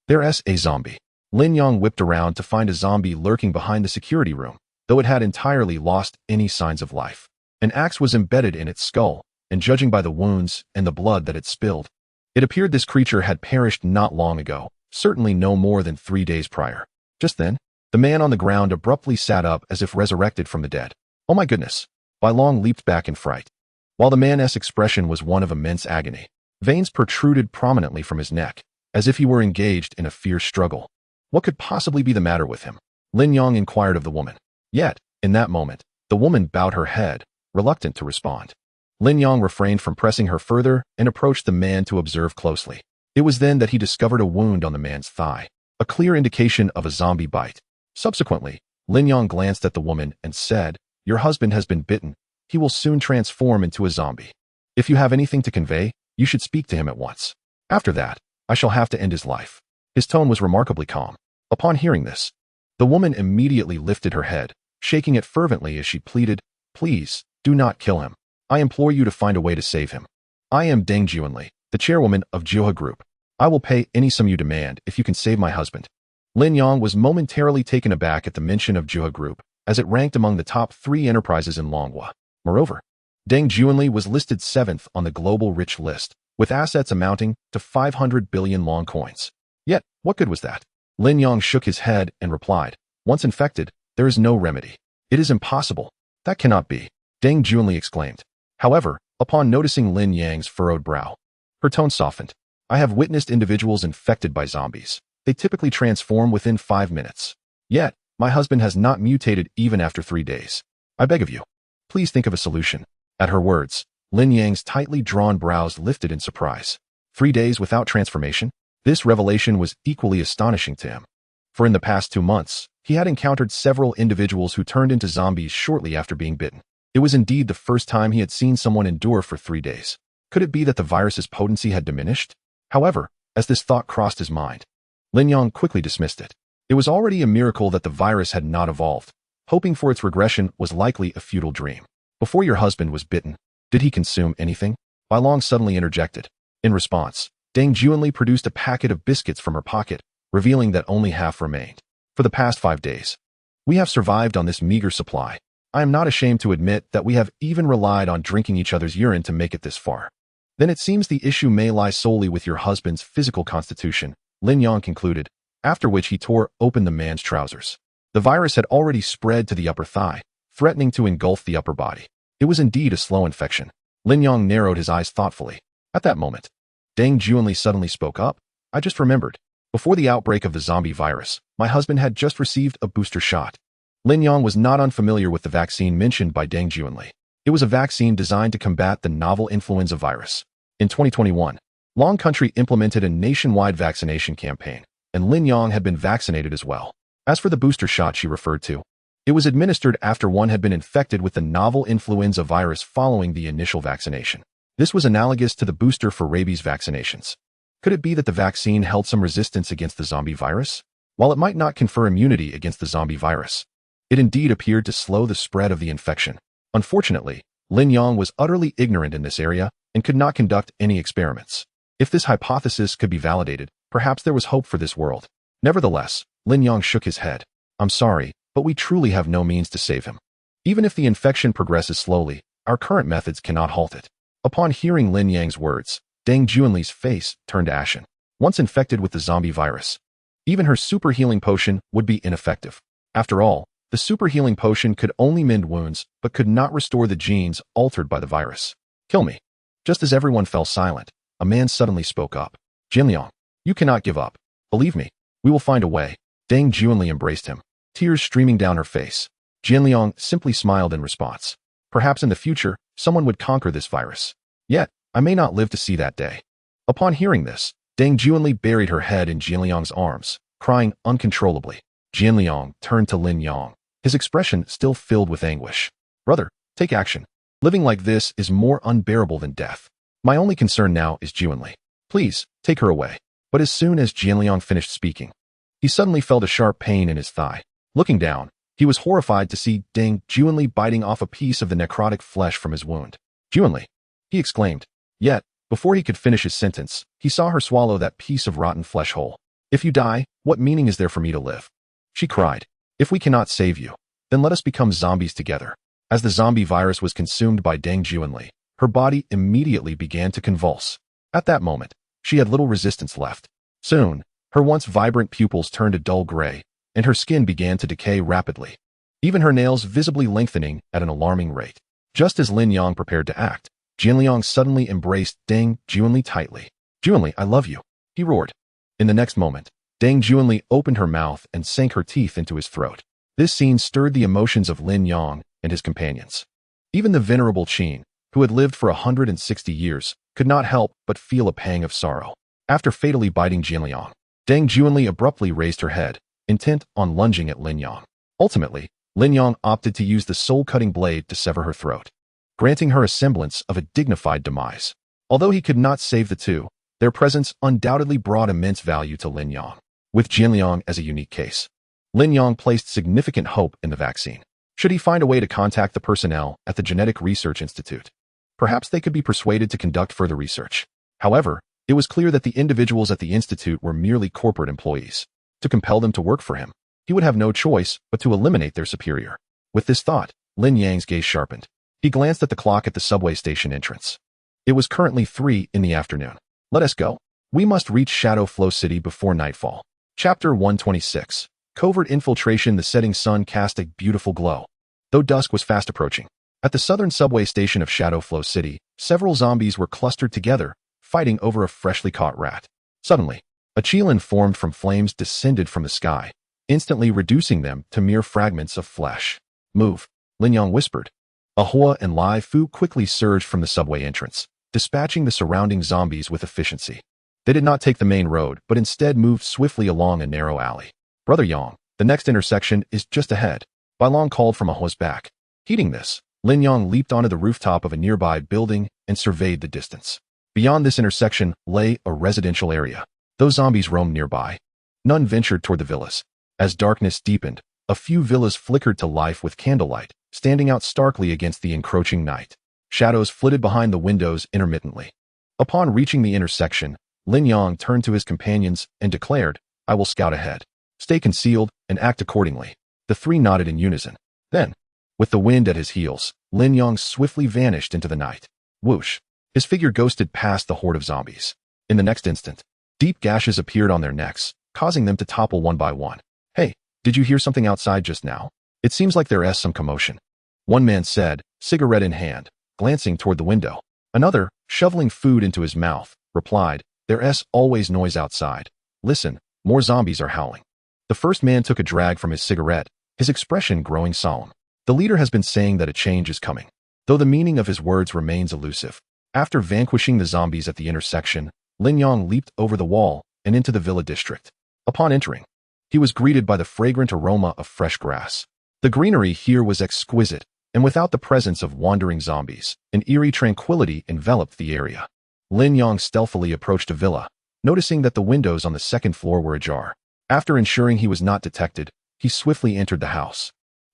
there's a zombie." Lin Yang whipped around to find a zombie lurking behind the security room, though it had entirely lost any signs of life. An axe was embedded in its skull, and judging by the wounds and the blood that it spilled, it appeared this creature had perished not long ago, certainly no more than 3 days prior. Just then, the man on the ground abruptly sat up as if resurrected from the dead. "Oh my goodness!" Bai Long leaped back in fright. While the man's expression was one of immense agony, veins protruded prominently from his neck, as if he were engaged in a fierce struggle. What could possibly be the matter with him? Lin Yang inquired of the woman. Yet, in that moment, the woman bowed her head, reluctant to respond. Lin Yang refrained from pressing her further and approached the man to observe closely. It was then that he discovered a wound on the man's thigh, a clear indication of a zombie bite. Subsequently, Lin Yang glanced at the woman and said, "Your husband has been bitten. He will soon transform into a zombie. If you have anything to convey, you should speak to him at once. After that, I shall have to end his life." His tone was remarkably calm. Upon hearing this, the woman immediately lifted her head, shaking it fervently as she pleaded, "Please, do not kill him. I implore you to find a way to save him. I am Deng Juanli, the chairwoman of Jiuhe Group. I will pay any sum you demand if you can save my husband." Lin Yang was momentarily taken aback at the mention of Jiuhe Group, as it ranked among the top 3 enterprises in Longhua. Moreover, Deng Juanli was listed 7th on the global rich list, with assets amounting to 500 billion long coins. Yet, what good was that? Lin Yang shook his head and replied, "Once infected, there is no remedy. It is impossible." "That cannot be," Deng Juanli exclaimed. However, upon noticing Lin Yang's furrowed brow, her tone softened. "I have witnessed individuals infected by zombies. They typically transform within 5 minutes. Yet, my husband has not mutated even after 3 days. I beg of you, please think of a solution." At her words, Lin Yang's tightly drawn brows lifted in surprise. 3 days without transformation? This revelation was equally astonishing to him. For in the past 2 months, he had encountered several individuals who turned into zombies shortly after being bitten. It was indeed the first time he had seen someone endure for 3 days. Could it be that the virus's potency had diminished? However, as this thought crossed his mind, Lin Yang quickly dismissed it. It was already a miracle that the virus had not evolved. Hoping for its regression was likely a futile dream. "Before your husband was bitten, did he consume anything?" Bai Long suddenly interjected. In response, Deng Juanli produced a packet of biscuits from her pocket, revealing that only half remained. "For the past 5 days, we have survived on this meager supply. I am not ashamed to admit that we have even relied on drinking each other's urine to make it this far." "Then it seems the issue may lie solely with your husband's physical constitution," Lin Yang concluded, after which he tore open the man's trousers. The virus had already spread to the upper thigh, threatening to engulf the upper body. It was indeed a slow infection. Lin Yang narrowed his eyes thoughtfully. At that moment, Deng Juanli suddenly spoke up. "I just remembered. Before the outbreak of the zombie virus, my husband had just received a booster shot." Lin Yang was not unfamiliar with the vaccine mentioned by Deng Juanli. It was a vaccine designed to combat the novel influenza virus. In 2021, Long Country implemented a nationwide vaccination campaign, and Lin Yang had been vaccinated as well. As for the booster shot she referred to, it was administered after one had been infected with the novel influenza virus following the initial vaccination. This was analogous to the booster for rabies vaccinations. Could it be that the vaccine held some resistance against the zombie virus? While it might not confer immunity against the zombie virus, it indeed appeared to slow the spread of the infection. Unfortunately, Lin Yang was utterly ignorant in this area and could not conduct any experiments. If this hypothesis could be validated, perhaps there was hope for this world. Nevertheless, Lin Yang shook his head. "I'm sorry, but we truly have no means to save him. Even if the infection progresses slowly, our current methods cannot halt it." Upon hearing Lin Yang's words, Deng Juanli's face turned ashen. Once infected with the zombie virus, Even her super healing potion would be ineffective. After all, the super healing potion could only mend wounds, but could not restore the genes altered by the virus. Kill me. Just as everyone fell silent, a man suddenly spoke up. Jinliang, you cannot give up. Believe me, we will find a way. Deng Juanli embraced him, tears streaming down her face. Jinliang simply smiled in response. Perhaps in the future, someone would conquer this virus. Yet, I may not live to see that day. Upon hearing this, Deng Juanli buried her head in Jinliang's arms, crying uncontrollably. Jinliang turned to Lin Yang, his expression still filled with anguish. Brother, take action. Living like this is more unbearable than death. My only concern now is Juanli. Please, take her away. But as soon as Jinliang finished speaking, he suddenly felt a sharp pain in his thigh. Looking down, he was horrified to see Deng Juanli biting off a piece of the necrotic flesh from his wound. Juanli, he exclaimed. Yet, before he could finish his sentence, he saw her swallow that piece of rotten flesh whole. If you die, what meaning is there for me to live? She cried. If we cannot save you, then let us become zombies together. As the zombie virus was consumed by Deng Juanli, her body immediately began to convulse. At that moment, she had little resistance left. Soon, her once vibrant pupils turned a dull gray, and her skin began to decay rapidly, even her nails visibly lengthening at an alarming rate. Just as Lin Yang prepared to act, Jinliang suddenly embraced Deng Juanli tightly. Juanli, I love you, he roared. In the next moment, Deng Juanli opened her mouth and sank her teeth into his throat. This scene stirred the emotions of Lin Yang and his companions. Even the venerable Qin, who had lived for 160 years, could not help but feel a pang of sorrow. After fatally biting Jinliang, Deng Juanli abruptly raised her head, intent on lunging at Lin Yang. Ultimately, Lin Yang opted to use the soul-cutting blade to sever her throat, granting her a semblance of a dignified demise. Although he could not save the two, their presence undoubtedly brought immense value to Lin Yang. With Jinliang as a unique case, Lin Yang placed significant hope in the vaccine. Should he find a way to contact the personnel at the Genetic Research Institute, perhaps they could be persuaded to conduct further research. However, it was clear that the individuals at the institute were merely corporate employees. To compel them to work for him, he would have no choice but to eliminate their superior. With this thought, Lin Yang's gaze sharpened. He glanced at the clock at the subway station entrance. It was currently 3 in the afternoon. Let us go. We must reach Shadow Flow City before nightfall. Chapter 126. Covert infiltration. The setting sun cast a beautiful glow, though dusk was fast approaching. At the southern subway station of Shadow Flow City, several zombies were clustered together, fighting over a freshly caught rat. Suddenly, a qilin formed from flames descended from the sky, instantly reducing them to mere fragments of flesh. Move, Lin Yang whispered. Ahua and Lai Fu quickly surged from the subway entrance, dispatching the surrounding zombies with efficiency. They did not take the main road, but instead moved swiftly along a narrow alley. Brother Yang, the next intersection is just ahead. Bai Long called from Ahua's back. Heeding this, Lin Yang leaped onto the rooftop of a nearby building and surveyed the distance. Beyond this intersection lay a residential area. Though zombies roamed nearby, none ventured toward the villas. As darkness deepened, a few villas flickered to life with candlelight, standing out starkly against the encroaching night. Shadows flitted behind the windows intermittently. Upon reaching the intersection, Lin Yang turned to his companions and declared, I will scout ahead. Stay concealed and act accordingly. The three nodded in unison. Then, with the wind at his heels, Lin Yang swiftly vanished into the night. Whoosh! His figure ghosted past the horde of zombies. In the next instant, deep gashes appeared on their necks, causing them to topple one by one. Hey, did you hear something outside just now? It seems like there's some commotion. One man said, cigarette in hand, glancing toward the window. Another, shoveling food into his mouth, replied, there's always noise outside. Listen, more zombies are howling. The first man took a drag from his cigarette, his expression growing solemn. The leader has been saying that a change is coming, though the meaning of his words remains elusive. After vanquishing the zombies at the intersection, Lin Yang leaped over the wall and into the villa district. Upon entering, he was greeted by the fragrant aroma of fresh grass. The greenery here was exquisite, and without the presence of wandering zombies, an eerie tranquility enveloped the area. Lin Yang stealthily approached a villa, noticing that the windows on the second floor were ajar. After ensuring he was not detected, he swiftly entered the house.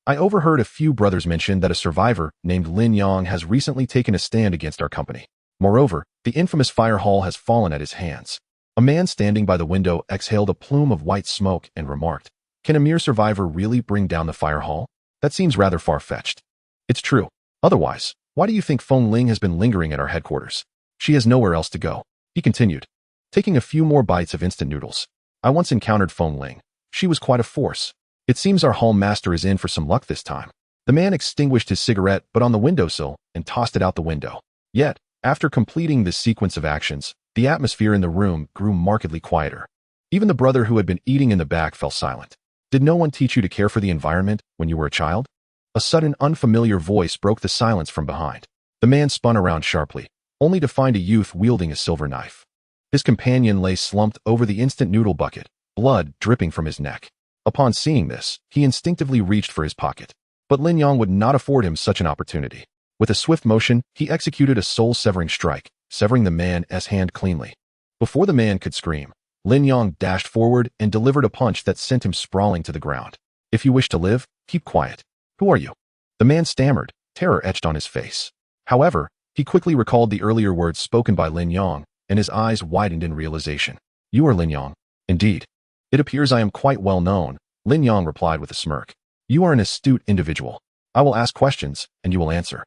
I overheard a few brothers mention that a survivor named Lin Yang has recently taken a stand against our company. Moreover, the infamous fire hall has fallen at his hands. A man standing by the window exhaled a plume of white smoke and remarked, can a mere survivor really bring down the fire hall? That seems rather far-fetched. It's true. Otherwise, why do you think Feng Ling has been lingering at our headquarters? She has nowhere else to go, he continued, taking a few more bites of instant noodles. I once encountered Feng Ling. She was quite a force. It seems our hall master is in for some luck this time. The man extinguished his cigarette but on the windowsill and tossed it out the window. Yet, after completing this sequence of actions, the atmosphere in the room grew markedly quieter. Even the brother who had been eating in the back fell silent. Did no one teach you to care for the environment when you were a child? A sudden unfamiliar voice broke the silence from behind. The man spun around sharply, only to find a youth wielding a silver knife. His companion lay slumped over the instant noodle bucket, blood dripping from his neck. Upon seeing this, he instinctively reached for his pocket. But Lin Yong would not afford him such an opportunity. With a swift motion, he executed a soul-severing strike, severing the man's hand cleanly. Before the man could scream, Lin Yong dashed forward and delivered a punch that sent him sprawling to the ground. If you wish to live, keep quiet. Who are you? The man stammered, terror etched on his face. However, he quickly recalled the earlier words spoken by Lin Yong, and his eyes widened in realization. You are Lin Yong. Indeed. It appears I am quite well known, Lin Yong replied with a smirk. You are an astute individual. I will ask questions, and you will answer.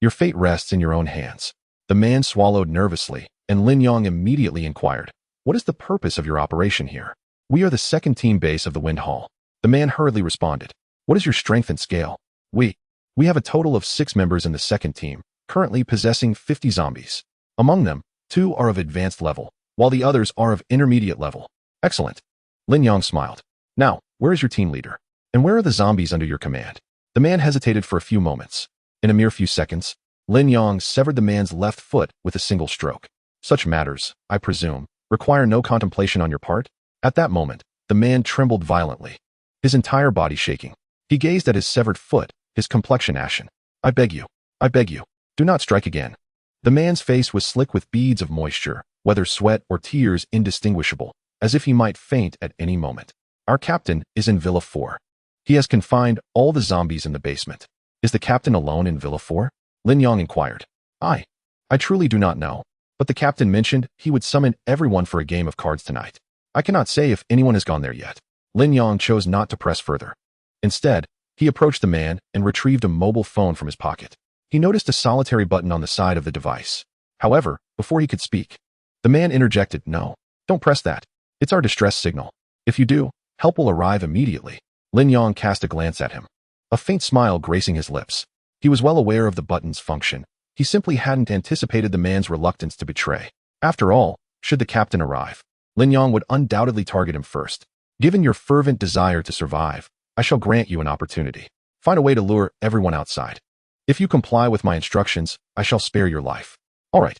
Your fate rests in your own hands. The man swallowed nervously, and Lin Yong immediately inquired, what is the purpose of your operation here? We are the second team base of the Wind Hall. The man hurriedly responded. What is your strength and scale? We have a total of 6 members in the second team, currently possessing 50 zombies. Among them, 2 are of advanced level, while the others are of intermediate level. Excellent. Lin Yong smiled. Now, where is your team leader? And where are the zombies under your command? The man hesitated for a few moments. In a mere few seconds, Lin Yong severed the man's left foot with a single stroke. Such matters, I presume, require no contemplation on your part? At that moment, the man trembled violently, his entire body shaking. He gazed at his severed foot, his complexion ashen. I beg you, do not strike again. The man's face was slick with beads of moisture, whether sweat or tears indistinguishable, as if he might faint at any moment. Our captain is in Villa 4. He has confined all the zombies in the basement. Is the captain alone in Villa 4? Lin Yong inquired. I truly do not know, but the captain mentioned he would summon everyone for a game of cards tonight. I cannot say if anyone has gone there yet. Lin Yong chose not to press further. Instead, he approached the man and retrieved a mobile phone from his pocket. He noticed a solitary button on the side of the device. However, before he could speak, the man interjected, No, don't press that. It's our distress signal. If you do, help will arrive immediately. Lin Yong cast a glance at him, a faint smile gracing his lips. He was well aware of the button's function. He simply hadn't anticipated the man's reluctance to betray. After all, should the captain arrive, Lin Yong would undoubtedly target him first. Given your fervent desire to survive, I shall grant you an opportunity. Find a way to lure everyone outside. If you comply with my instructions, I shall spare your life. All right.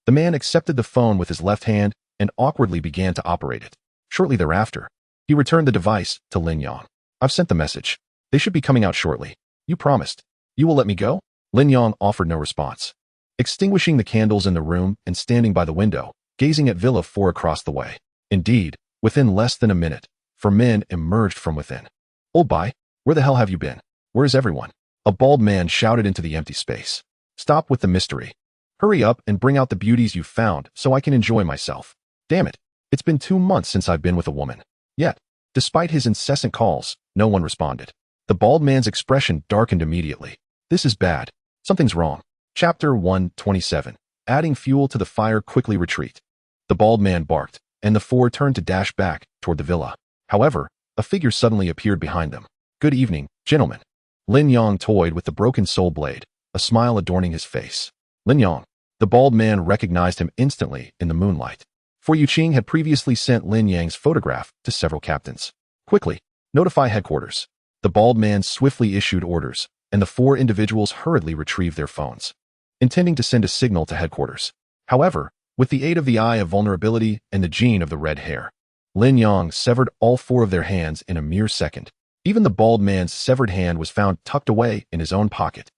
The man accepted the phone with his left hand and awkwardly began to operate it. Shortly thereafter, he returned the device to Lin Yong. I've sent the message. They should be coming out shortly. You promised. You will let me go? Lin Yong offered no response. Extinguishing the candles in the room and standing by the window, gazing at Villa 4 across the way. Indeed, within less than a minute, 4 men emerged from within. Old Bai, where the hell have you been? Where is everyone? A bald man shouted into the empty space. Stop with the mystery. Hurry up and bring out the beauties you've found so I can enjoy myself. Damn it. It's been 2 months since I've been with a woman. Yet, despite his incessant calls, no one responded. The bald man's expression darkened immediately. This is bad. Something's wrong. Chapter 127. Adding fuel to the fire, quickly retreat. The bald man barked, and the 4 turned to dash back toward the villa. However, a figure suddenly appeared behind them. Good evening, gentlemen. Lin Yong toyed with the broken soul blade, a smile adorning his face. Lin Yong. The bald man recognized him instantly in the moonlight. For Yu Qing had previously sent Lin Yang's photograph to several captains. Quickly, notify headquarters. The bald man swiftly issued orders, and the 4 individuals hurriedly retrieved their phones, intending to send a signal to headquarters. However, with the aid of the eye of vulnerability and the gene of the red hair, Lin Yong severed all 4 of their hands in a mere second. Even the bald man's severed hand was found tucked away in his own pocket.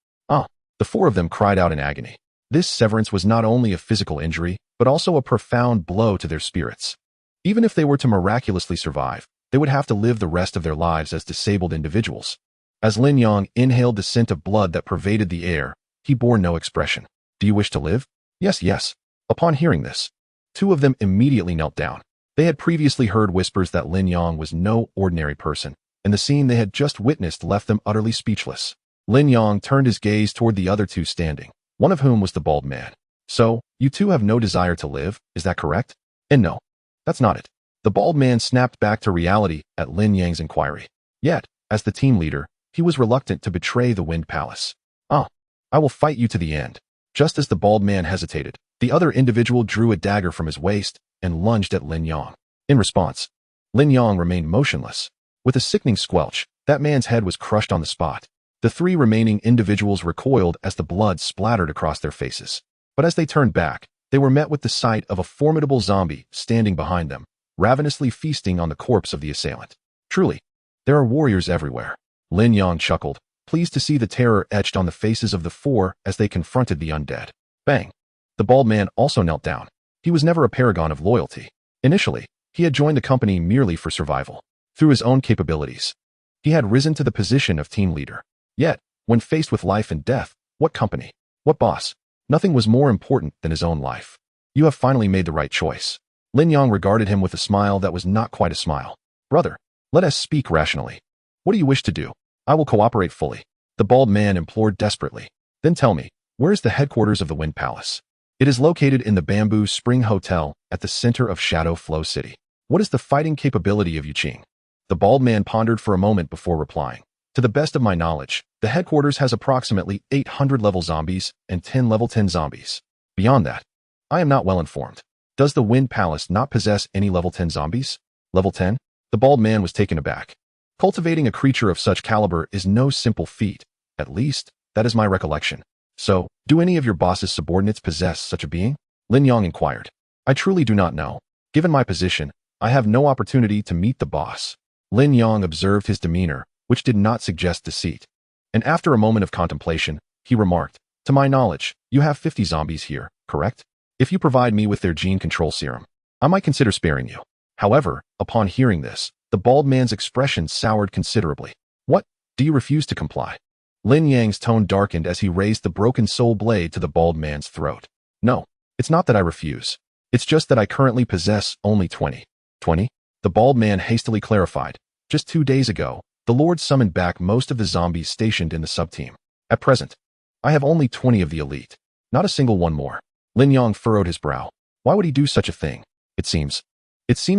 The 4 of them cried out in agony. This severance was not only a physical injury, but also a profound blow to their spirits. Even if they were to miraculously survive, they would have to live the rest of their lives as disabled individuals. As Lin Yong inhaled the scent of blood that pervaded the air, he bore no expression. Do you wish to live? Yes. Upon hearing this, 2 of them immediately knelt down. They had previously heard whispers that Lin Yong was no ordinary person, and the scene they had just witnessed left them utterly speechless. Lin Yong turned his gaze toward the other 2 standing, one of whom was the bald man. So, you 2 have no desire to live, is that correct? And no, that's not it. The bald man snapped back to reality at Lin Yang's inquiry. Yet, as the team leader, he was reluctant to betray the Wind Palace. "Ah, I will fight you to the end." Just as the bald man hesitated, the other individual drew a dagger from his waist and lunged at Lin Yang. In response, Lin Yang remained motionless. With a sickening squelch, that man's head was crushed on the spot. The three remaining individuals recoiled as the blood splattered across their faces. But as they turned back, they were met with the sight of a formidable zombie standing behind them, ravenously feasting on the corpse of the assailant. Truly, there are warriors everywhere. Lin Yang chuckled, pleased to see the terror etched on the faces of the four as they confronted the undead. Bang! The bald man also knelt down. He was never a paragon of loyalty. Initially, he had joined the company merely for survival. Through his own capabilities, he had risen to the position of team leader. Yet, when faced with life and death, what company? What boss? Nothing was more important than his own life. You have finally made the right choice. Lin Yang regarded him with a smile that was not quite a smile. Brother, let us speak rationally. What do you wish to do? I will cooperate fully. The bald man implored desperately. Then tell me, where is the headquarters of the Wind Palace? It is located in the Bamboo Spring Hotel at the center of Shadow Flow City. What is the fighting capability of Yuqing? The bald man pondered for a moment before replying. To the best of my knowledge, the headquarters has approximately 800 level zombies and 10 level 10 zombies. Beyond that, I am not well informed. Does the Wind Palace not possess any level 10 zombies? Level 10? The bald man was taken aback. Cultivating a creature of such caliber is no simple feat. At least, that is my recollection. So, do any of your boss's subordinates possess such a being? Lin Yang inquired. I truly do not know. Given my position, I have no opportunity to meet the boss. Lin Yang observed his demeanor, which did not suggest deceit. And after a moment of contemplation, he remarked, to my knowledge, you have 50 zombies here, correct? If you provide me with their gene control serum, I might consider sparing you. However, upon hearing this, the bald man's expression soured considerably. What? Do you refuse to comply? Lin Yang's tone darkened as he raised the broken soul blade to the bald man's throat. No, it's not that I refuse. It's just that I currently possess only 20. 20? The bald man hastily clarified. Just 2 days ago, the Lord summoned back most of the zombies stationed in the sub-team. At present, I have only 20 of the elite. Not a single one more. Lin Yang furrowed his brow. Why would he do such a thing? It seems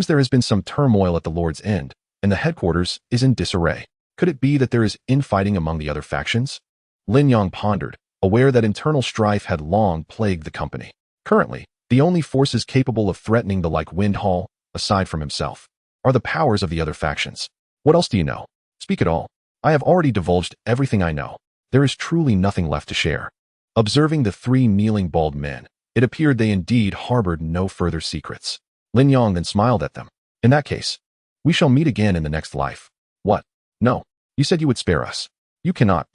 there has been some turmoil at the Lord's end, and the headquarters is in disarray. Could it be that there is infighting among the other factions? Lin Yang pondered, aware that internal strife had long plagued the company. Currently, the only forces capable of threatening the Like Wind Hall, aside from himself, are the powers of the other factions. What else do you know? Speak it all. I have already divulged everything I know. There is truly nothing left to share. Observing the three kneeling bald men, it appeared they indeed harbored no further secrets. Lin Yang then smiled at them. In that case, we shall meet again in the next life. What? No. You said you would spare us. You cannot.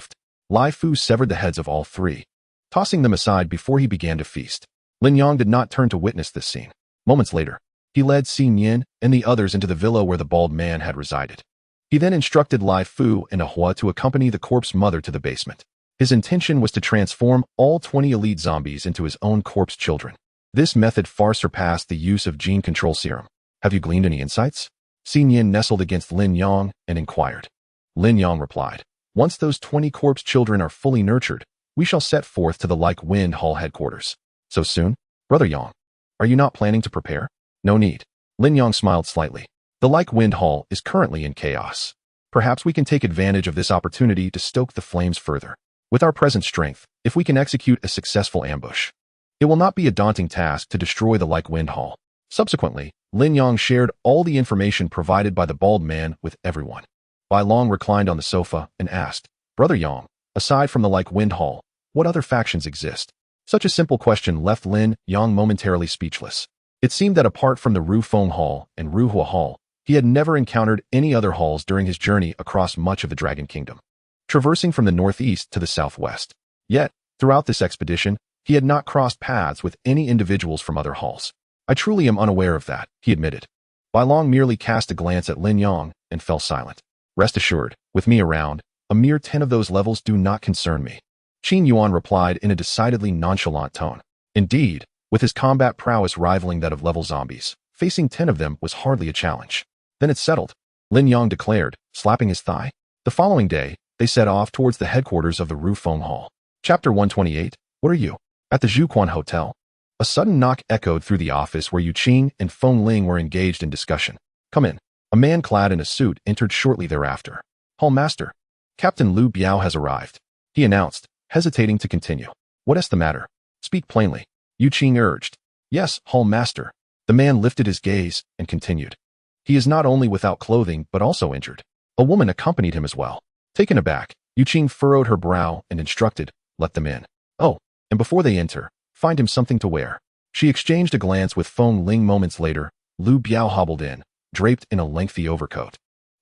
Lai Fu severed the heads of all three, tossing them aside before he began to feast. Lin Yang did not turn to witness this scene. Moments later, he led Xin Yin and the others into the villa where the bald man had resided. He then instructed Lai Fu and Ahua to accompany the corpse mother to the basement. His intention was to transform all 20 elite zombies into his own corpse children. This method far surpassed the use of gene control serum. Have you gleaned any insights? Xin Yin nestled against Lin Yang and inquired. Lin Yang replied, once those 20 corpse children are fully nurtured, we shall set forth to the Like Wind Hall headquarters. So soon? Brother Yang, are you not planning to prepare? No need. Lin Yang smiled slightly. The Like Wind Hall is currently in chaos. Perhaps we can take advantage of this opportunity to stoke the flames further. With our present strength, if we can execute a successful ambush, it will not be a daunting task to destroy the Like Wind Hall. Subsequently, Lin Yang shared all the information provided by the bald man with everyone. Bai Long reclined on the sofa and asked, Brother Yang, aside from the Like Wind Hall, what other factions exist? Such a simple question left Lin Yang momentarily speechless. It seemed that apart from the Ru Feng Hall and Ru Hua Hall, he had never encountered any other halls during his journey across much of the Dragon Kingdom, traversing from the northeast to the southwest. Yet, throughout this expedition, he had not crossed paths with any individuals from other halls. I truly am unaware of that, he admitted. Bai Long merely cast a glance at Lin Yang and fell silent. Rest assured, with me around, a mere 10 of those levels do not concern me. Qin Yuan replied in a decidedly nonchalant tone. Indeed, with his combat prowess rivaling that of level zombies, facing 10 of them was hardly a challenge. Then it's settled, Lin Yang declared, slapping his thigh. The following day, they set off towards the headquarters of the Ru Feng Hall. Chapter 128, What are you? At the Zhuquan Hotel. A sudden knock echoed through the office where Yu Qing and Feng Ling were engaged in discussion. "Come in." A man clad in a suit entered shortly thereafter. "Hall Master, Captain Lu Biao has arrived," he announced, hesitating to continue. "What is the matter? Speak plainly," Yu Qing urged. "Yes, Hall Master." The man lifted his gaze and continued. "He is not only without clothing but also injured. A woman accompanied him as well." Taken aback, Yu Qing furrowed her brow and instructed, "Let them in. Oh, and before they enter, find him something to wear." She exchanged a glance with Feng Ling moments later. Lu Biao hobbled in, draped in a lengthy overcoat.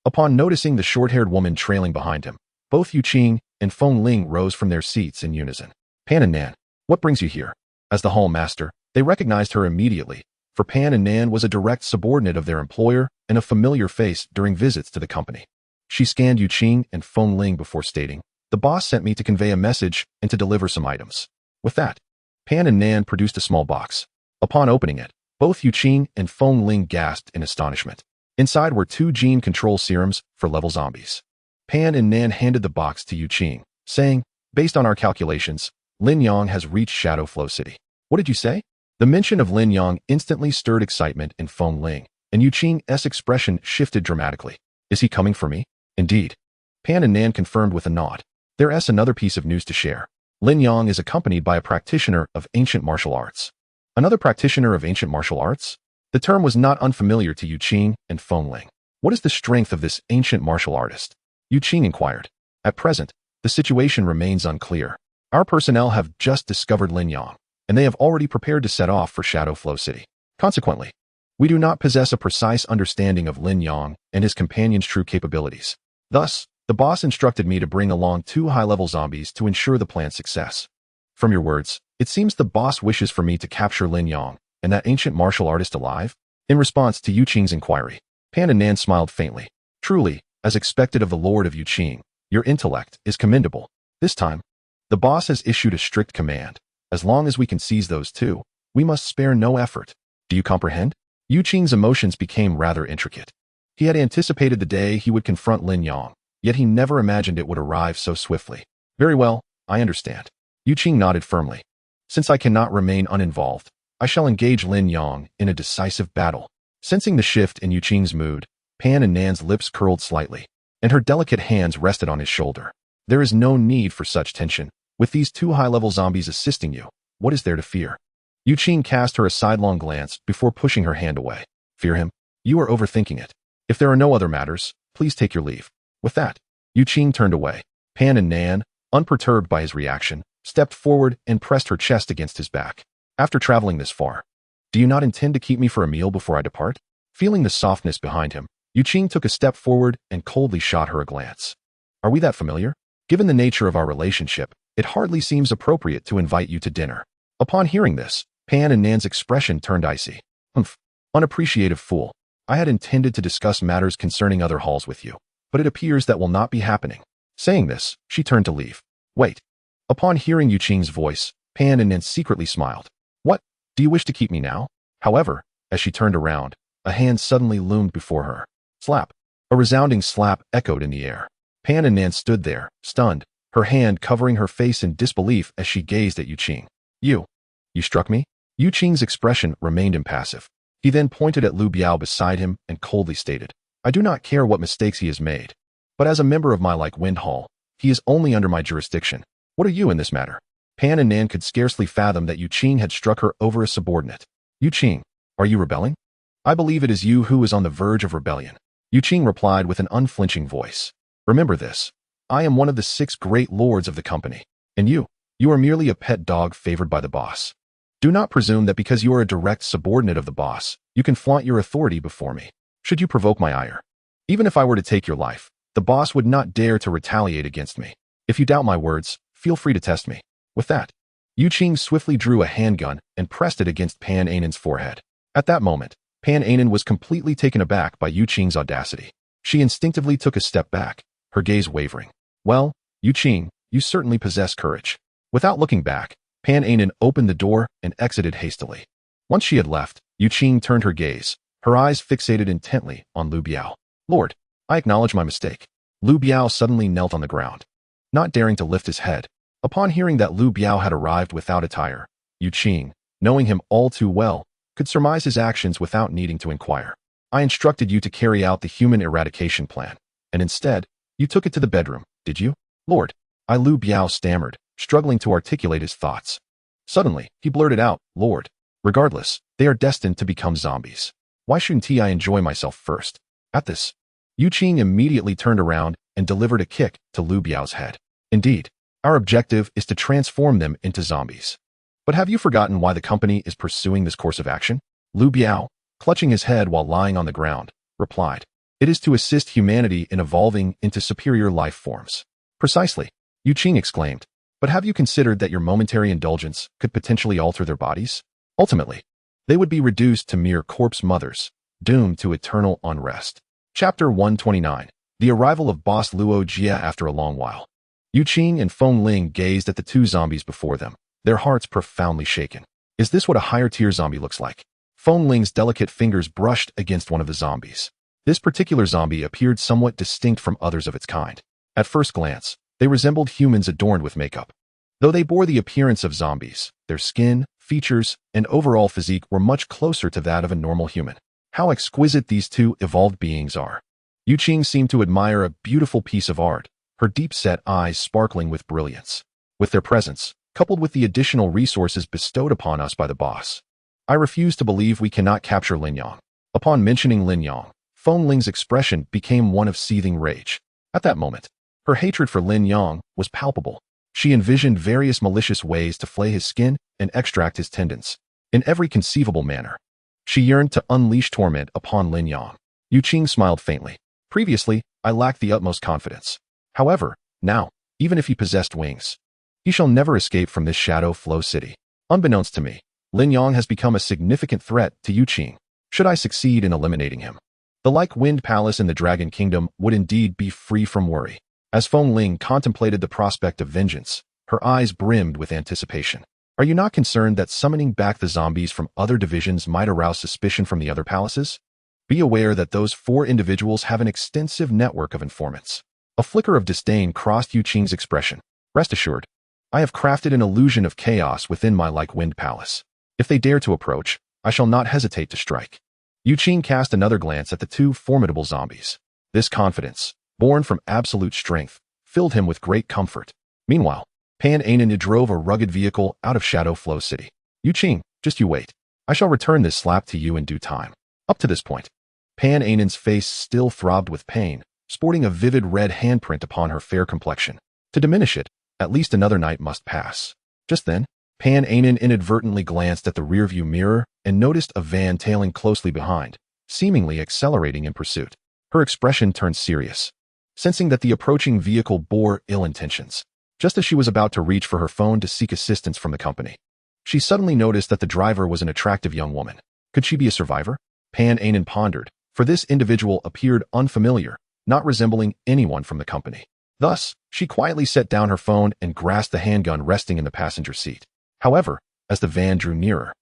Upon noticing the short-haired woman trailing behind him, both Yu Qing and Feng Ling rose from their seats in unison. "Pan and Nan, what brings you here?" As the Hall Master, they recognized her immediately, for Pan and Nan was a direct subordinate of their employer and a familiar face during visits to the company. She scanned Yu Qing and Feng Ling before stating, "The boss sent me to convey a message and to deliver some items." With that, Pan and Nan produced a small box. Upon opening it, both Yu Qing and Feng Ling gasped in astonishment. Inside were 2 gene control serums for level zombies. Pan and Nan handed the box to Yu Qing, saying, "Based on our calculations, Lin Yang has reached Shadow Flow City." "What did you say?" The mention of Lin Yang instantly stirred excitement in Feng Ling, and Yu Qing's expression shifted dramatically. "Is he coming for me?" "Indeed." Pan and Nan confirmed with a nod. There's another piece of news to share. Lin Yang is accompanied by a practitioner of ancient martial arts. Another practitioner of ancient martial arts? The term was not unfamiliar to Yu Qing and Feng Ling. "What is the strength of this ancient martial artist?" Yu Qing inquired. "At present, the situation remains unclear. Our personnel have just discovered Lin Yang, and they have already prepared to set off for Shadow Flow City. Consequently, we do not possess a precise understanding of Lin Yang and his companion's true capabilities. Thus, the boss instructed me to bring along 2 high-level zombies to ensure the plan's success." "From your words, it seems the boss wishes for me to capture Lin Yang and that ancient martial artist alive?" In response to Yu Qing's inquiry, Pan and Nan smiled faintly. "Truly, as expected of the Lord of Yu Qing, your intellect is commendable. This time, the boss has issued a strict command. As long as we can seize those 2, we must spare no effort. Do you comprehend?" Yu Qing's emotions became rather intricate. He had anticipated the day he would confront Lin Yang, yet he never imagined it would arrive so swiftly. "Very well, I understand." Yu Qing nodded firmly. "Since I cannot remain uninvolved, I shall engage Lin Yang in a decisive battle." Sensing the shift in Yu Qing's mood, Pan and Nan's lips curled slightly, and her delicate hands rested on his shoulder. "There is no need for such tension. With these 2 high-level zombies assisting you, what is there to fear?" Yu Qing cast her a sidelong glance before pushing her hand away. "Fear him? You are overthinking it. If there are no other matters, please take your leave." With that, Yu Qing turned away. Pan and Nan, unperturbed by his reaction, stepped forward and pressed her chest against his back. "After traveling this far, do you not intend to keep me for a meal before I depart?" Feeling the softness behind him, Yu Qing took a step forward and coldly shot her a glance. "Are we that familiar? Given the nature of our relationship, it hardly seems appropriate to invite you to dinner." Upon hearing this, Pan and Nan's expression turned icy. "Humph, unappreciative fool. I had intended to discuss matters concerning other halls with you, but it appears that will not be happening." Saying this, she turned to leave. "Wait." Upon hearing Yu Qing's voice, Pan and Nan secretly smiled. "What? Do you wish to keep me now?" However, as she turned around, a hand suddenly loomed before her. Slap. A resounding slap echoed in the air. Pan and Nan stood there, stunned, her hand covering her face in disbelief as she gazed at Yu Qing. You struck me?" Yu Qing's expression remained impassive. He then pointed at Lu Biao beside him and coldly stated, "I do not care what mistakes he has made, but as a member of my Wind Hall, he is only under my jurisdiction. What are you in this matter?" Pan and Nan could scarcely fathom that Yu Qing had struck her over a subordinate. "Yu Qing, are you rebelling?" "I believe it is you who is on the verge of rebellion," Yu Qing replied with an unflinching voice. "Remember this. I am one of the 6 great lords of the company, and you are merely a pet dog favored by the boss. Do not presume that because you are a direct subordinate of the boss, you can flaunt your authority before me. Should you provoke my ire, even if I were to take your life, the boss would not dare to retaliate against me. If you doubt my words, feel free to test me." With that, Yu Qing swiftly drew a handgun and pressed it against Pan Ainan's forehead. At that moment, Pan Ainan was completely taken aback by Yu Qing's audacity. She instinctively took a step back, her gaze wavering. "Well, Yu Qing, you certainly possess courage." Without looking back, Pan Ainan opened the door and exited hastily. Once she had left, Yu Qing turned her gaze, her eyes fixated intently on Lu Biao. "Lord, I acknowledge my mistake." Lu Biao suddenly knelt on the ground, not daring to lift his head. Upon hearing that Lu Biao had arrived without attire, Yu Qing, knowing him all too well, could surmise his actions without needing to inquire. I instructed you to carry out the human eradication plan, and instead, you took it to the bedroom, did you? Lord, Lu Biao stammered, struggling to articulate his thoughts. Suddenly, he blurted out, Lord, regardless, they are destined to become zombies. Why shouldn't I enjoy myself first? At this, Yu Qing immediately turned around and delivered a kick to Lu Biao's head. Indeed, our objective is to transform them into zombies. But have you forgotten why the company is pursuing this course of action? Lu Biao, clutching his head while lying on the ground, replied, It is to assist humanity in evolving into superior life forms. Precisely, Yu Qing exclaimed. But have you considered that your momentary indulgence could potentially alter their bodies? Ultimately, they would be reduced to mere corpse mothers, doomed to eternal unrest. Chapter 129. The arrival of boss Luo Jia after a long while. Yu Qing and Feng Ling gazed at the two zombies before them, their hearts profoundly shaken. Is this what a higher-tier zombie looks like? Feng Ling's delicate fingers brushed against one of the zombies. This particular zombie appeared somewhat distinct from others of its kind. At first glance, they resembled humans adorned with makeup. Though they bore the appearance of zombies, their skin, features, and overall physique were much closer to that of a normal human. How exquisite these two evolved beings are. Yu Qing seemed to admire a beautiful piece of art, her deep-set eyes sparkling with brilliance. With their presence, coupled with the additional resources bestowed upon us by the boss, I refuse to believe we cannot capture Lin Yang. Upon mentioning Lin Yang, Feng Ling's expression became one of seething rage. At that moment, her hatred for Lin Yang was palpable. She envisioned various malicious ways to flay his skin and extract his tendons. In every conceivable manner, she yearned to unleash torment upon Lin Yang. Yu Qing smiled faintly. Previously, I lacked the utmost confidence. However, now, even if he possessed wings, he shall never escape from this Shadow Flow City. Unbeknownst to me, Lin Yang has become a significant threat to Yu Qing. Should I succeed in eliminating him, the Wind Palace in the Dragon Kingdom would indeed be free from worry. As Feng Ling contemplated the prospect of vengeance, her eyes brimmed with anticipation. Are you not concerned that summoning back the zombies from other divisions might arouse suspicion from the other palaces? Be aware that those 4 individuals have an extensive network of informants. A flicker of disdain crossed Yu Qing's expression. Rest assured, I have crafted an illusion of chaos within my Wind Palace. If they dare to approach, I shall not hesitate to strike. Yu Qing cast another glance at the 2 formidable zombies. This confidence, born from absolute strength, filled him with great comfort. Meanwhile, Pan Ainen drove a rugged vehicle out of Shadow Flow City. Yu Qing, just you wait. I shall return this slap to you in due time. Up to this point, Pan Ainen's face still throbbed with pain, sporting a vivid red handprint upon her fair complexion. To diminish it, at least another night must pass. Just then, Pan Ainen inadvertently glanced at the rearview mirror and noticed a van tailing closely behind, seemingly accelerating in pursuit. Her expression turned serious, sensing that the approaching vehicle bore ill intentions. Just as she was about to reach for her phone to seek assistance from the company, she suddenly noticed that the driver was an attractive young woman. Could she be a survivor? Pan Ainen pondered, for this individual appeared unfamiliar, not resembling anyone from the company. Thus, she quietly set down her phone and grasped the handgun resting in the passenger seat. However, as the van drew nearer,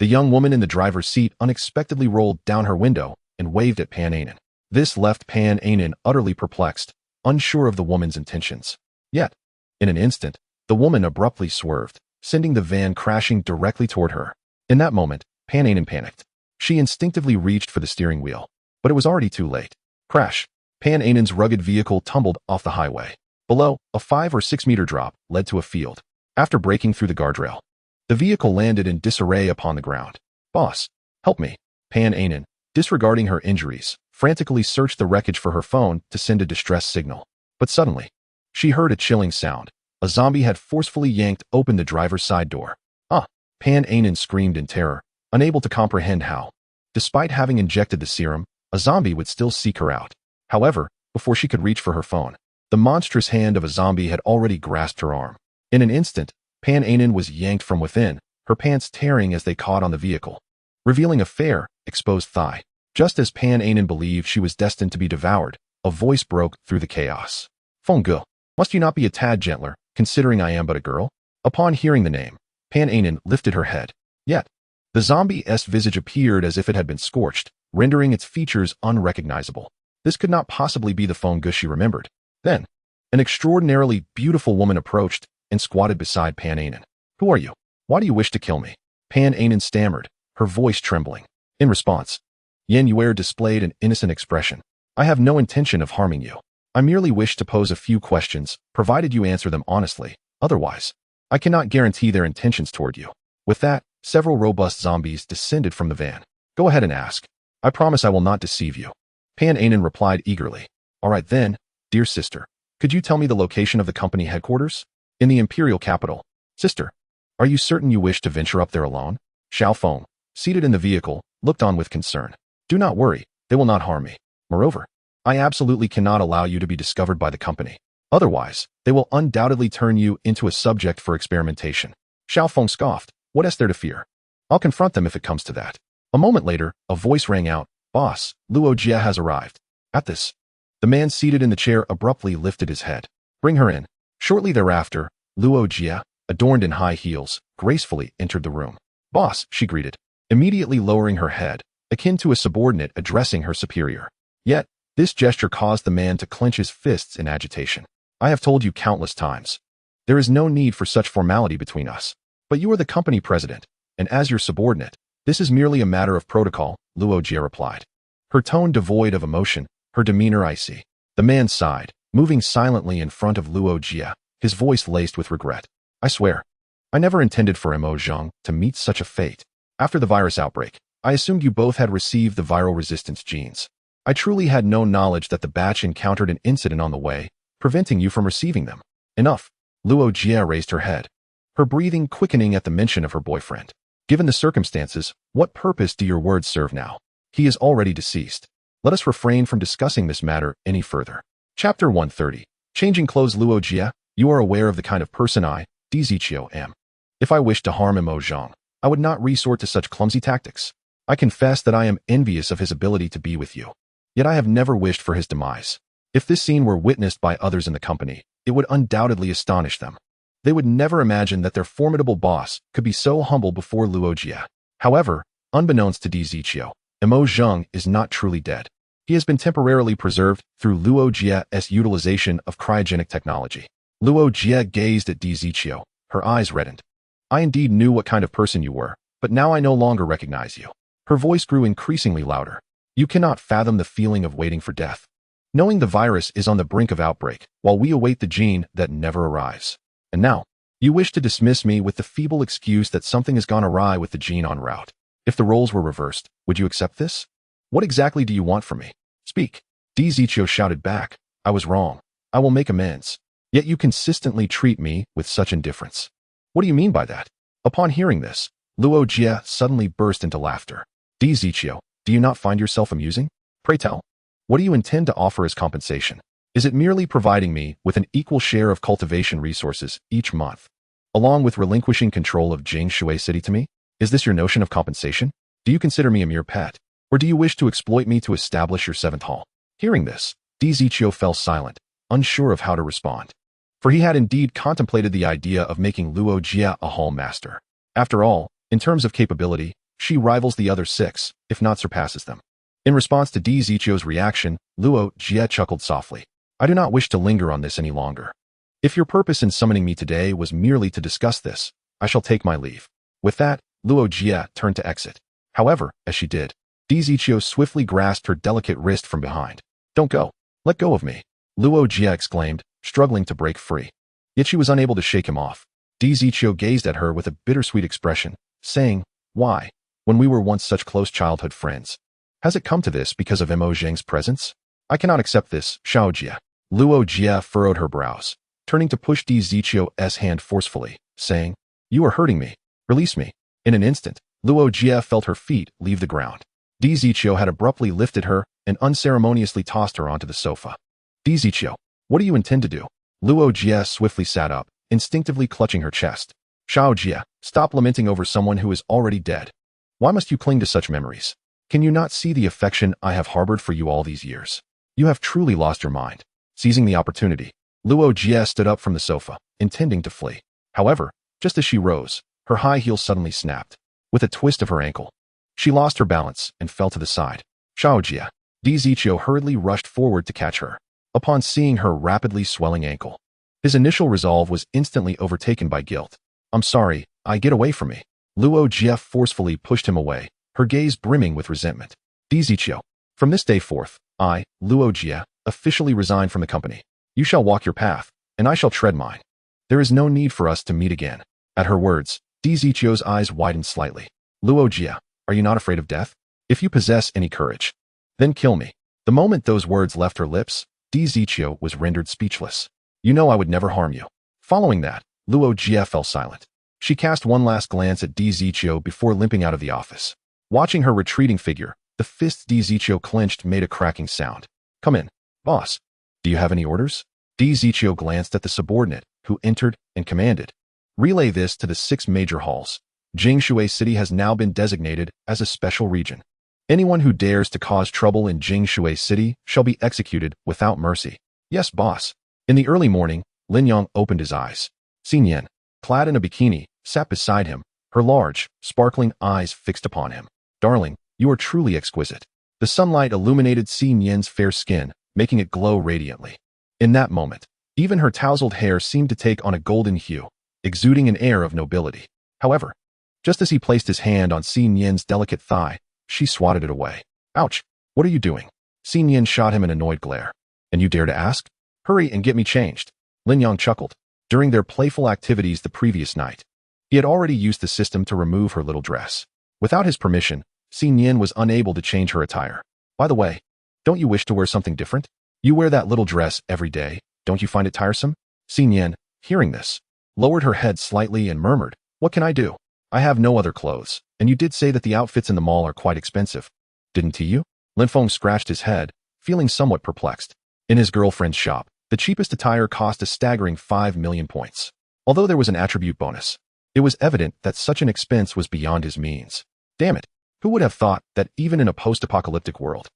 the young woman in the driver's seat unexpectedly rolled down her window and waved at Pan Ainen. This left Pan Ainen utterly perplexed, unsure of the woman's intentions. Yet, in an instant, the woman abruptly swerved, sending the van crashing directly toward her. In that moment, Pan Ainen panicked. She instinctively reached for the steering wheel, but it was already too late. Crash! Pan Ainen's rugged vehicle tumbled off the highway. Below, a 5 or 6 meter drop led to a field. After breaking through the guardrail, the vehicle landed in disarray upon the ground. Boss, help me. Pan Ainen, disregarding her injuries, frantically searched the wreckage for her phone to send a distress signal. But suddenly, she heard a chilling sound. A zombie had forcefully yanked open the driver's side door. Ah! Pan Ainen screamed in terror, unable to comprehend how, despite having injected the serum, a zombie would still seek her out. However, before she could reach for her phone, the monstrous hand of a zombie had already grasped her arm. In an instant, Pan Ainen was yanked from within, her pants tearing as they caught on the vehicle, revealing a fair, exposed thigh. Just as Pan Ainen believed she was destined to be devoured, a voice broke through the chaos. Feng Ge, must you not be a tad gentler, considering I am but a girl? Upon hearing the name, Pan Ainen lifted her head. Yet, the zombie's visage appeared as if it had been scorched, rendering its features unrecognizable. This could not possibly be the Feng Ge she remembered. Then, an extraordinarily beautiful woman approached and squatted beside Pan Ainen. Who are you? Why do you wish to kill me? Pan Anan stammered, her voice trembling. In response, Yen Yuer displayed an innocent expression. I have no intention of harming you. I merely wish to pose a few questions, provided you answer them honestly. Otherwise, I cannot guarantee their intentions toward you. With that, several robust zombies descended from the van. Go ahead and ask. I promise I will not deceive you. Pan Anan replied eagerly. All right then, dear sister. Could you tell me the location of the company headquarters? In the imperial capital. Sister, are you certain you wish to venture up there alone? Xiao Feng, seated in the vehicle, looked on with concern. Do not worry, they will not harm me. Moreover, I absolutely cannot allow you to be discovered by the company. Otherwise, they will undoubtedly turn you into a subject for experimentation. Xiao Feng scoffed. What is there to fear? I'll confront them if it comes to that. A moment later, a voice rang out. Boss, Luo Jie has arrived. At this, the man seated in the chair abruptly lifted his head. Bring her in. Shortly thereafter, Luo Jie, adorned in high heels, gracefully entered the room. Boss, she greeted, immediately lowering her head, akin to a subordinate addressing her superior. Yet, this gesture caused the man to clench his fists in agitation. I have told you countless times. There is no need for such formality between us. But you are the company president, and as your subordinate, this is merely a matter of protocol, Luo Jie replied. Her tone devoid of emotion, her demeanor icy. The man sighed, moving silently in front of Luo Jie, his voice laced with regret. I swear, I never intended for Mo Zhang to meet such a fate. After the virus outbreak, I assumed you both had received the viral resistance genes. I truly had no knowledge that the batch encountered an incident on the way, preventing you from receiving them. Enough. Luo Jie raised her head, her breathing quickening at the mention of her boyfriend. Given the circumstances, what purpose do your words serve now? He is already deceased. Let us refrain from discussing this matter any further. Chapter 130. Changing clothes. Luo Jie, you are aware of the kind of person I, Di Ziqiu, am. If I wished to harm Mo Zhang, I would not resort to such clumsy tactics. I confess that I am envious of his ability to be with you. Yet I have never wished for his demise. If this scene were witnessed by others in the company, it would undoubtedly astonish them. They would never imagine that their formidable boss could be so humble before Luo Jie. However, unbeknownst to Di Ziqiu, Mo Zhang is not truly dead. He has been temporarily preserved through Luo Jie's utilization of cryogenic technology. Luo Jie gazed at Di Ziqiu, her eyes reddened. I indeed knew what kind of person you were, but now I no longer recognize you. Her voice grew increasingly louder. You cannot fathom the feeling of waiting for death. Knowing the virus is on the brink of outbreak, while we await the gene that never arrives. And now, you wish to dismiss me with the feeble excuse that something has gone awry with the gene en route. If the roles were reversed, would you accept this? What exactly do you want from me? Speak. Di Ziqiu shouted back. I was wrong. I will make amends. Yet you consistently treat me with such indifference. What do you mean by that? Upon hearing this, Luo Jie suddenly burst into laughter. Di Ziqiu, do you not find yourself amusing? Pray tell. What do you intend to offer as compensation? Is it merely providing me with an equal share of cultivation resources each month, along with relinquishing control of Jingshui City to me? Is this your notion of compensation? Do you consider me a mere pet? Or do you wish to exploit me to establish your seventh hall? Hearing this, Di Ziqiu fell silent, unsure of how to respond. For he had indeed contemplated the idea of making Luo Jie a hall master. After all, in terms of capability, she rivals the other 6, if not surpasses them. In response to Di Ziqiu's reaction, Luo Jie chuckled softly. I do not wish to linger on this any longer. If your purpose in summoning me today was merely to discuss this, I shall take my leave. With that, Luo Jie turned to exit. However, as she did, Di Ziqiu swiftly grasped her delicate wrist from behind. Don't go. Let go of me. Luo Jie exclaimed, struggling to break free. Yet she was unable to shake him off. Di Ziqiu gazed at her with a bittersweet expression, saying, Why, when we were once such close childhood friends? Has it come to this because of Mo Zhang's presence? I cannot accept this, Xiao Jie. Luo Jie furrowed her brows, turning to push Di Ziqiu's hand forcefully, saying, You are hurting me. Release me. In an instant, Luo Jie felt her feet leave the ground. Di Ziqiu had abruptly lifted her and unceremoniously tossed her onto the sofa. Di Ziqiu, what do you intend to do? Luo Jie swiftly sat up, instinctively clutching her chest. Xiao Jie, stop lamenting over someone who is already dead. Why must you cling to such memories? Can you not see the affection I have harbored for you all these years? You have truly lost your mind. Seizing the opportunity, Luo Jie stood up from the sofa, intending to flee. However, just as she rose, her high heel suddenly snapped. With a twist of her ankle, she lost her balance and fell to the side. Xiao Jie, Di Ziqiu hurriedly rushed forward to catch her. Upon seeing her rapidly swelling ankle, his initial resolve was instantly overtaken by guilt. I'm sorry, get away from me. Luo Jie forcefully pushed him away, her gaze brimming with resentment. Di Ziqiu. From this day forth, I, Luo Jie, officially resign from the company. You shall walk your path, and I shall tread mine. There is no need for us to meet again. At her words, Di Ziqiu's eyes widened slightly. Luo Jie, are you not afraid of death? If you possess any courage, then kill me. The moment those words left her lips, Di Ziqiu was rendered speechless. You know I would never harm you. Following that, Luo Jie fell silent. She cast one last glance at Di Ziqiu before limping out of the office. Watching her retreating figure, the fists Di Ziqiu clenched made a cracking sound. Come in, boss. Do you have any orders? Di Ziqiu glanced at the subordinate, who entered and commanded. Relay this to the 6 major halls. Jingshui City has now been designated as a special region. Anyone who dares to cause trouble in Jingshui City shall be executed without mercy. Yes, boss. In the early morning, Lin Yang opened his eyes. Xin Yan, clad in a bikini, sat beside him, her large, sparkling eyes fixed upon him. Darling, you are truly exquisite. The sunlight illuminated Xin Yan's fair skin, making it glow radiantly. In that moment, even her tousled hair seemed to take on a golden hue, exuding an air of nobility. However, just as he placed his hand on Xin Yan's delicate thigh, she swatted it away. Ouch! What are you doing? Xin Yan shot him an annoyed glare. And you dare to ask? Hurry and get me changed. Lin Yang chuckled. During their playful activities the previous night, he had already used the system to remove her little dress. Without his permission, Xin Yan was unable to change her attire. By the way, don't you wish to wear something different? You wear that little dress every day, don't you find it tiresome? Xin Yan, hearing this, lowered her head slightly and murmured, What can I do? I have no other clothes, and you did say that the outfits in the mall are quite expensive. Didn't you? Lin Feng scratched his head, feeling somewhat perplexed. In his girlfriend's shop, the cheapest attire cost a staggering 5 million points. Although there was an attribute bonus, it was evident that such an expense was beyond his means. Damn it, who would have thought that even in a post-apocalyptic world,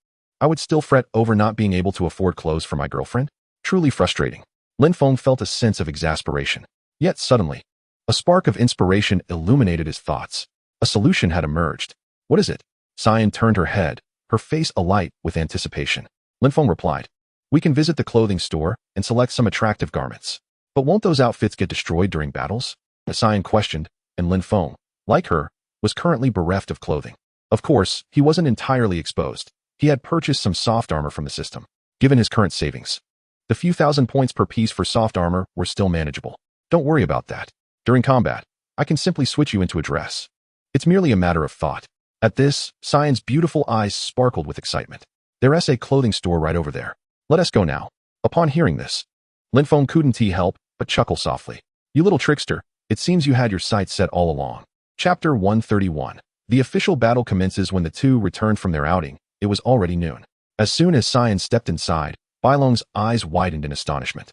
I would still fret over not being able to afford clothes for my girlfriend? Truly frustrating. Lin Feng felt a sense of exasperation. Yet suddenly, a spark of inspiration illuminated his thoughts. A solution had emerged. What is it? Cyan turned her head, her face alight with anticipation. Lin Feng replied, We can visit the clothing store and select some attractive garments. But won't those outfits get destroyed during battles? Cyan questioned, and Lin Feng, like her, was currently bereft of clothing. Of course, he wasn't entirely exposed. He had purchased some soft armor from the system. Given his current savings, the few thousand points per piece for soft armor were still manageable. Don't worry about that. During combat, I can simply switch you into a dress. It's merely a matter of thought. At this, Cyan's beautiful eyes sparkled with excitement. There's a clothing store right over there. Let us go now. Upon hearing this, Lin Feng couldn't help but chuckle softly. You little trickster, it seems you had your sights set all along. Chapter 131. The official battle commences when the two returned from their outing. It was already noon. As soon as Cyan stepped inside, Bailong's eyes widened in astonishment.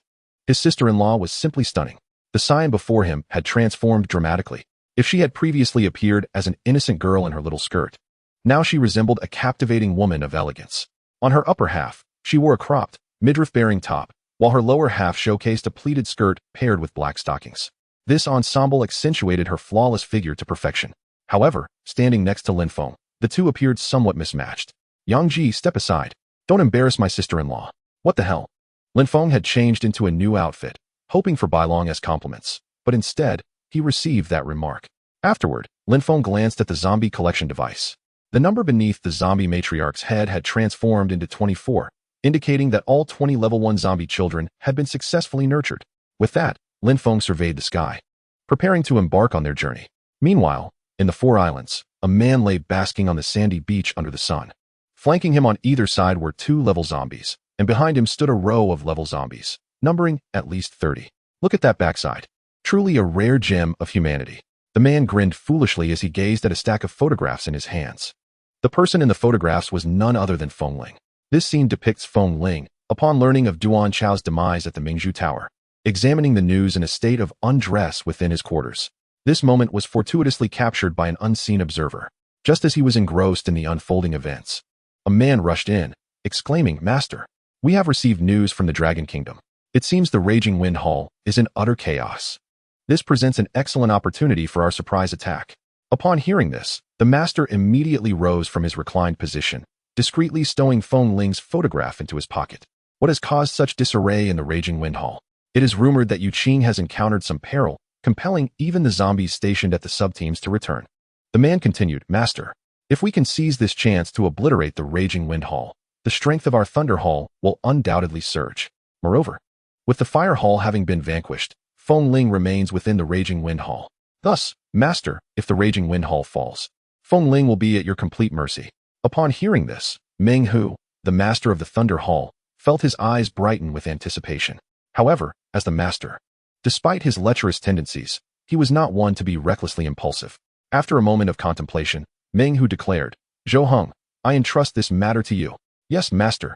His sister-in-law was simply stunning. The Cyan before him had transformed dramatically. If she had previously appeared as an innocent girl in her little skirt, now she resembled a captivating woman of elegance. On her upper half, she wore a cropped, midriff-bearing top, while her lower half showcased a pleated skirt paired with black stockings. This ensemble accentuated her flawless figure to perfection. However, standing next to Lin Feng, the two appeared somewhat mismatched. Yang Ji, step aside. Don't embarrass my sister-in-law. What the hell? Lin Feng had changed into a new outfit, hoping for Bailong as compliments, but instead, he received that remark. Afterward, Lin Feng glanced at the zombie collection device. The number beneath the zombie matriarch's head had transformed into 24, indicating that all 20 level 1 zombie children had been successfully nurtured. With that, Lin Feng surveyed the sky, preparing to embark on their journey. Meanwhile, in the Four Islands, a man lay basking on the sandy beach under the sun. Flanking him on either side were 2 level zombies, and behind him stood a row of level zombies, numbering at least 30. Look at that backside. Truly a rare gem of humanity. The man grinned foolishly as he gazed at a stack of photographs in his hands. The person in the photographs was none other than Feng Ling. This scene depicts Feng Ling, upon learning of Duan Chao's demise at the Mingzhu Tower, examining the news in a state of undress within his quarters. This moment was fortuitously captured by an unseen observer. Just as he was engrossed in the unfolding events, a man rushed in, exclaiming, Master, we have received news from the Dragon Kingdom. It seems the Raging Wind Hall is in utter chaos. This presents an excellent opportunity for our surprise attack. Upon hearing this, the master immediately rose from his reclined position, discreetly stowing Feng Ling's photograph into his pocket. What has caused such disarray in the Raging Wind Hall? It is rumored that Yu Qing has encountered some peril, compelling even the zombies stationed at the subteams to return. The man continued, Master, if we can seize this chance to obliterate the raging Wind Hall, the strength of our Thunder Hall will undoubtedly surge. Moreover, with the Fire Hall having been vanquished, Feng Ling remains within the raging Wind Hall. Thus, Master, if the raging Wind Hall falls, Feng Ling will be at your complete mercy. Upon hearing this, Meng Hu, the master of the Thunder Hall, felt his eyes brighten with anticipation. However, as the master, despite his lecherous tendencies, he was not one to be recklessly impulsive. After a moment of contemplation, Meng Hu declared, Zhou Heng, I entrust this matter to you. Yes, master,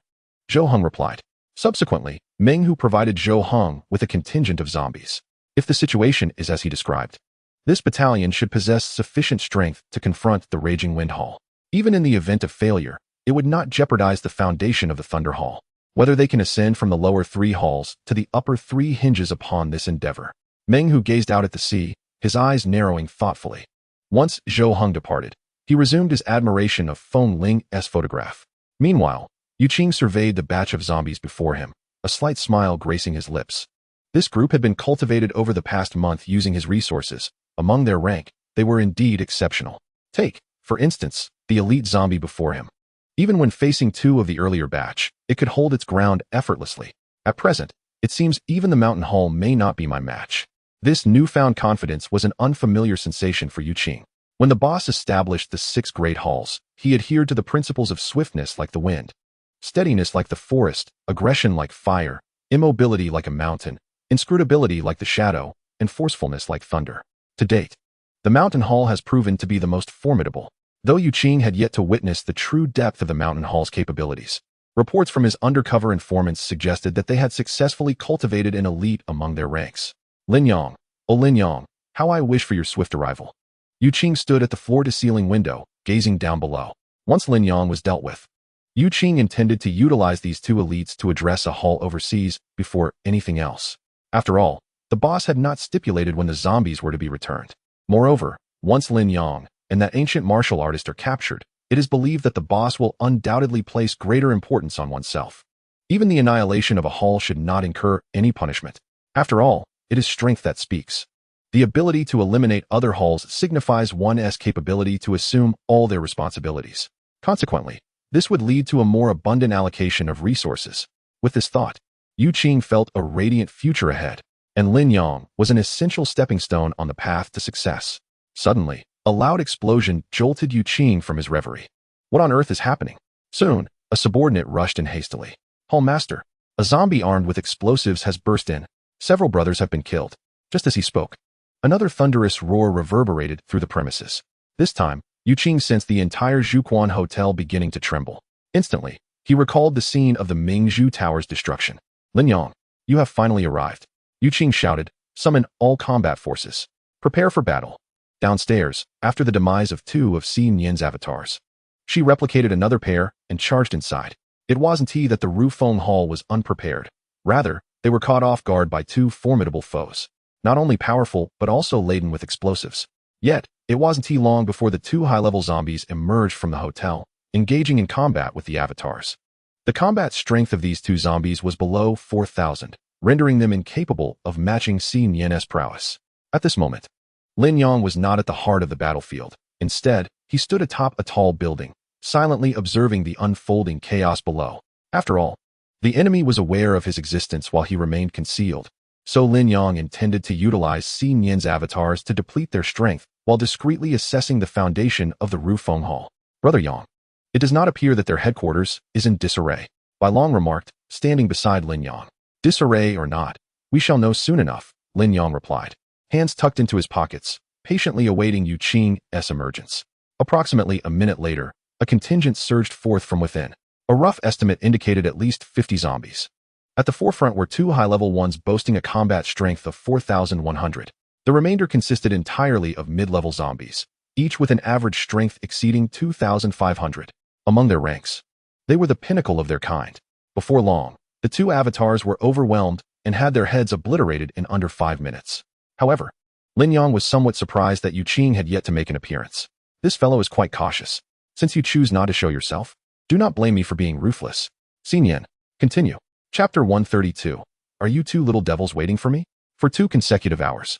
Zhou Heng replied. Subsequently, Meng Hu provided Zhou Heng with a contingent of zombies. If the situation is as he described, this battalion should possess sufficient strength to confront the raging Wind Hall. Even in the event of failure, it would not jeopardize the foundation of the Thunder Hall. Whether they can ascend from the lower 3 halls to the upper 3 hinges upon this endeavor. Meng Hu gazed out at the sea, his eyes narrowing thoughtfully. Once Zhou Heng departed, he resumed his admiration of Feng Ling's photograph. Meanwhile, Yu Qing surveyed the batch of zombies before him, a slight smile gracing his lips. This group had been cultivated over the past month using his resources. Among their rank, they were indeed exceptional. Take, for instance, the elite zombie before him. Even when facing 2 of the earlier batch, it could hold its ground effortlessly. At present, it seems even the Mountain Hall may not be my match. This newfound confidence was an unfamiliar sensation for Yu Qing. When the boss established the 6 great halls, he adhered to the principles of swiftness like the wind, steadiness like the forest, aggression like fire, immobility like a mountain, inscrutability like the shadow, and forcefulness like thunder. To date, the Mountain Hall has proven to be the most formidable, though Yu Qing had yet to witness the true depth of the Mountain Hall's capabilities. Reports from his undercover informants suggested that they had successfully cultivated an elite among their ranks. Lin Yang, oh Lin Yang, how I wish for your swift arrival. Yu Qing stood at the floor-to-ceiling window, gazing down below. Once Lin Yang was dealt with, Yu Qing intended to utilize these 2 elites to address a haul overseas before anything else. After all, the boss had not stipulated when the zombies were to be returned. Moreover, once Lin Yang and that ancient martial artist are captured, it is believed that the boss will undoubtedly place greater importance on oneself. Even the annihilation of a hall should not incur any punishment. After all, it is strength that speaks. The ability to eliminate other halls signifies one's capability to assume all their responsibilities. Consequently, this would lead to a more abundant allocation of resources. With this thought, Yu Qing felt a radiant future ahead, and Lin Yang was an essential stepping stone on the path to success. Suddenly, a loud explosion jolted Yu Qing from his reverie. What on earth is happening? Soon, a subordinate rushed in hastily. Hall Master, a zombie armed with explosives has burst in. Several brothers have been killed. Just as he spoke, another thunderous roar reverberated through the premises. This time, Yu Qing sensed the entire Zhuquan Hotel beginning to tremble. Instantly, he recalled the scene of the Mingzhu Tower's destruction. Lin Yang, you have finally arrived. Yu Qing shouted, summon all combat forces. Prepare for battle. Downstairs, after the demise of 2 of Xi Nian's avatars, she replicated another pair and charged inside. It wasn't he that the Rufeng Hall was unprepared. Rather, they were caught off guard by 2 formidable foes, not only powerful but also laden with explosives. Yet, it wasn't he long before the 2 high-level zombies emerged from the hotel, engaging in combat with the avatars. The combat strength of these 2 zombies was below 4,000, rendering them incapable of matching Xi Nian's prowess. At this moment, Lin Yang was not at the heart of the battlefield. Instead, he stood atop a tall building, silently observing the unfolding chaos below. After all, the enemy was aware of his existence while he remained concealed, so Lin Yang intended to utilize Xi Nian's avatars to deplete their strength while discreetly assessing the foundation of the Rufeng Hall. Brother Yang, it does not appear that their headquarters is in disarray, Bai Long remarked, standing beside Lin Yang. Disarray or not, we shall know soon enough, Lin Yang replied, hands tucked into his pockets, patiently awaiting Yu Qing's emergence. Approximately a minute later, a contingent surged forth from within. A rough estimate indicated at least 50 zombies. At the forefront were 2 high-level ones boasting a combat strength of 4,100. The remainder consisted entirely of mid-level zombies, each with an average strength exceeding 2,500. Among their ranks, they were the pinnacle of their kind. Before long, the 2 avatars were overwhelmed and had their heads obliterated in under 5 minutes. However, Lin Yang was somewhat surprised that Yu Qing had yet to make an appearance. This fellow is quite cautious. Since you choose not to show yourself, do not blame me for being ruthless. Xi Nian, continue. Chapter 132. Are you 2 little devils waiting for me? For 2 consecutive hours,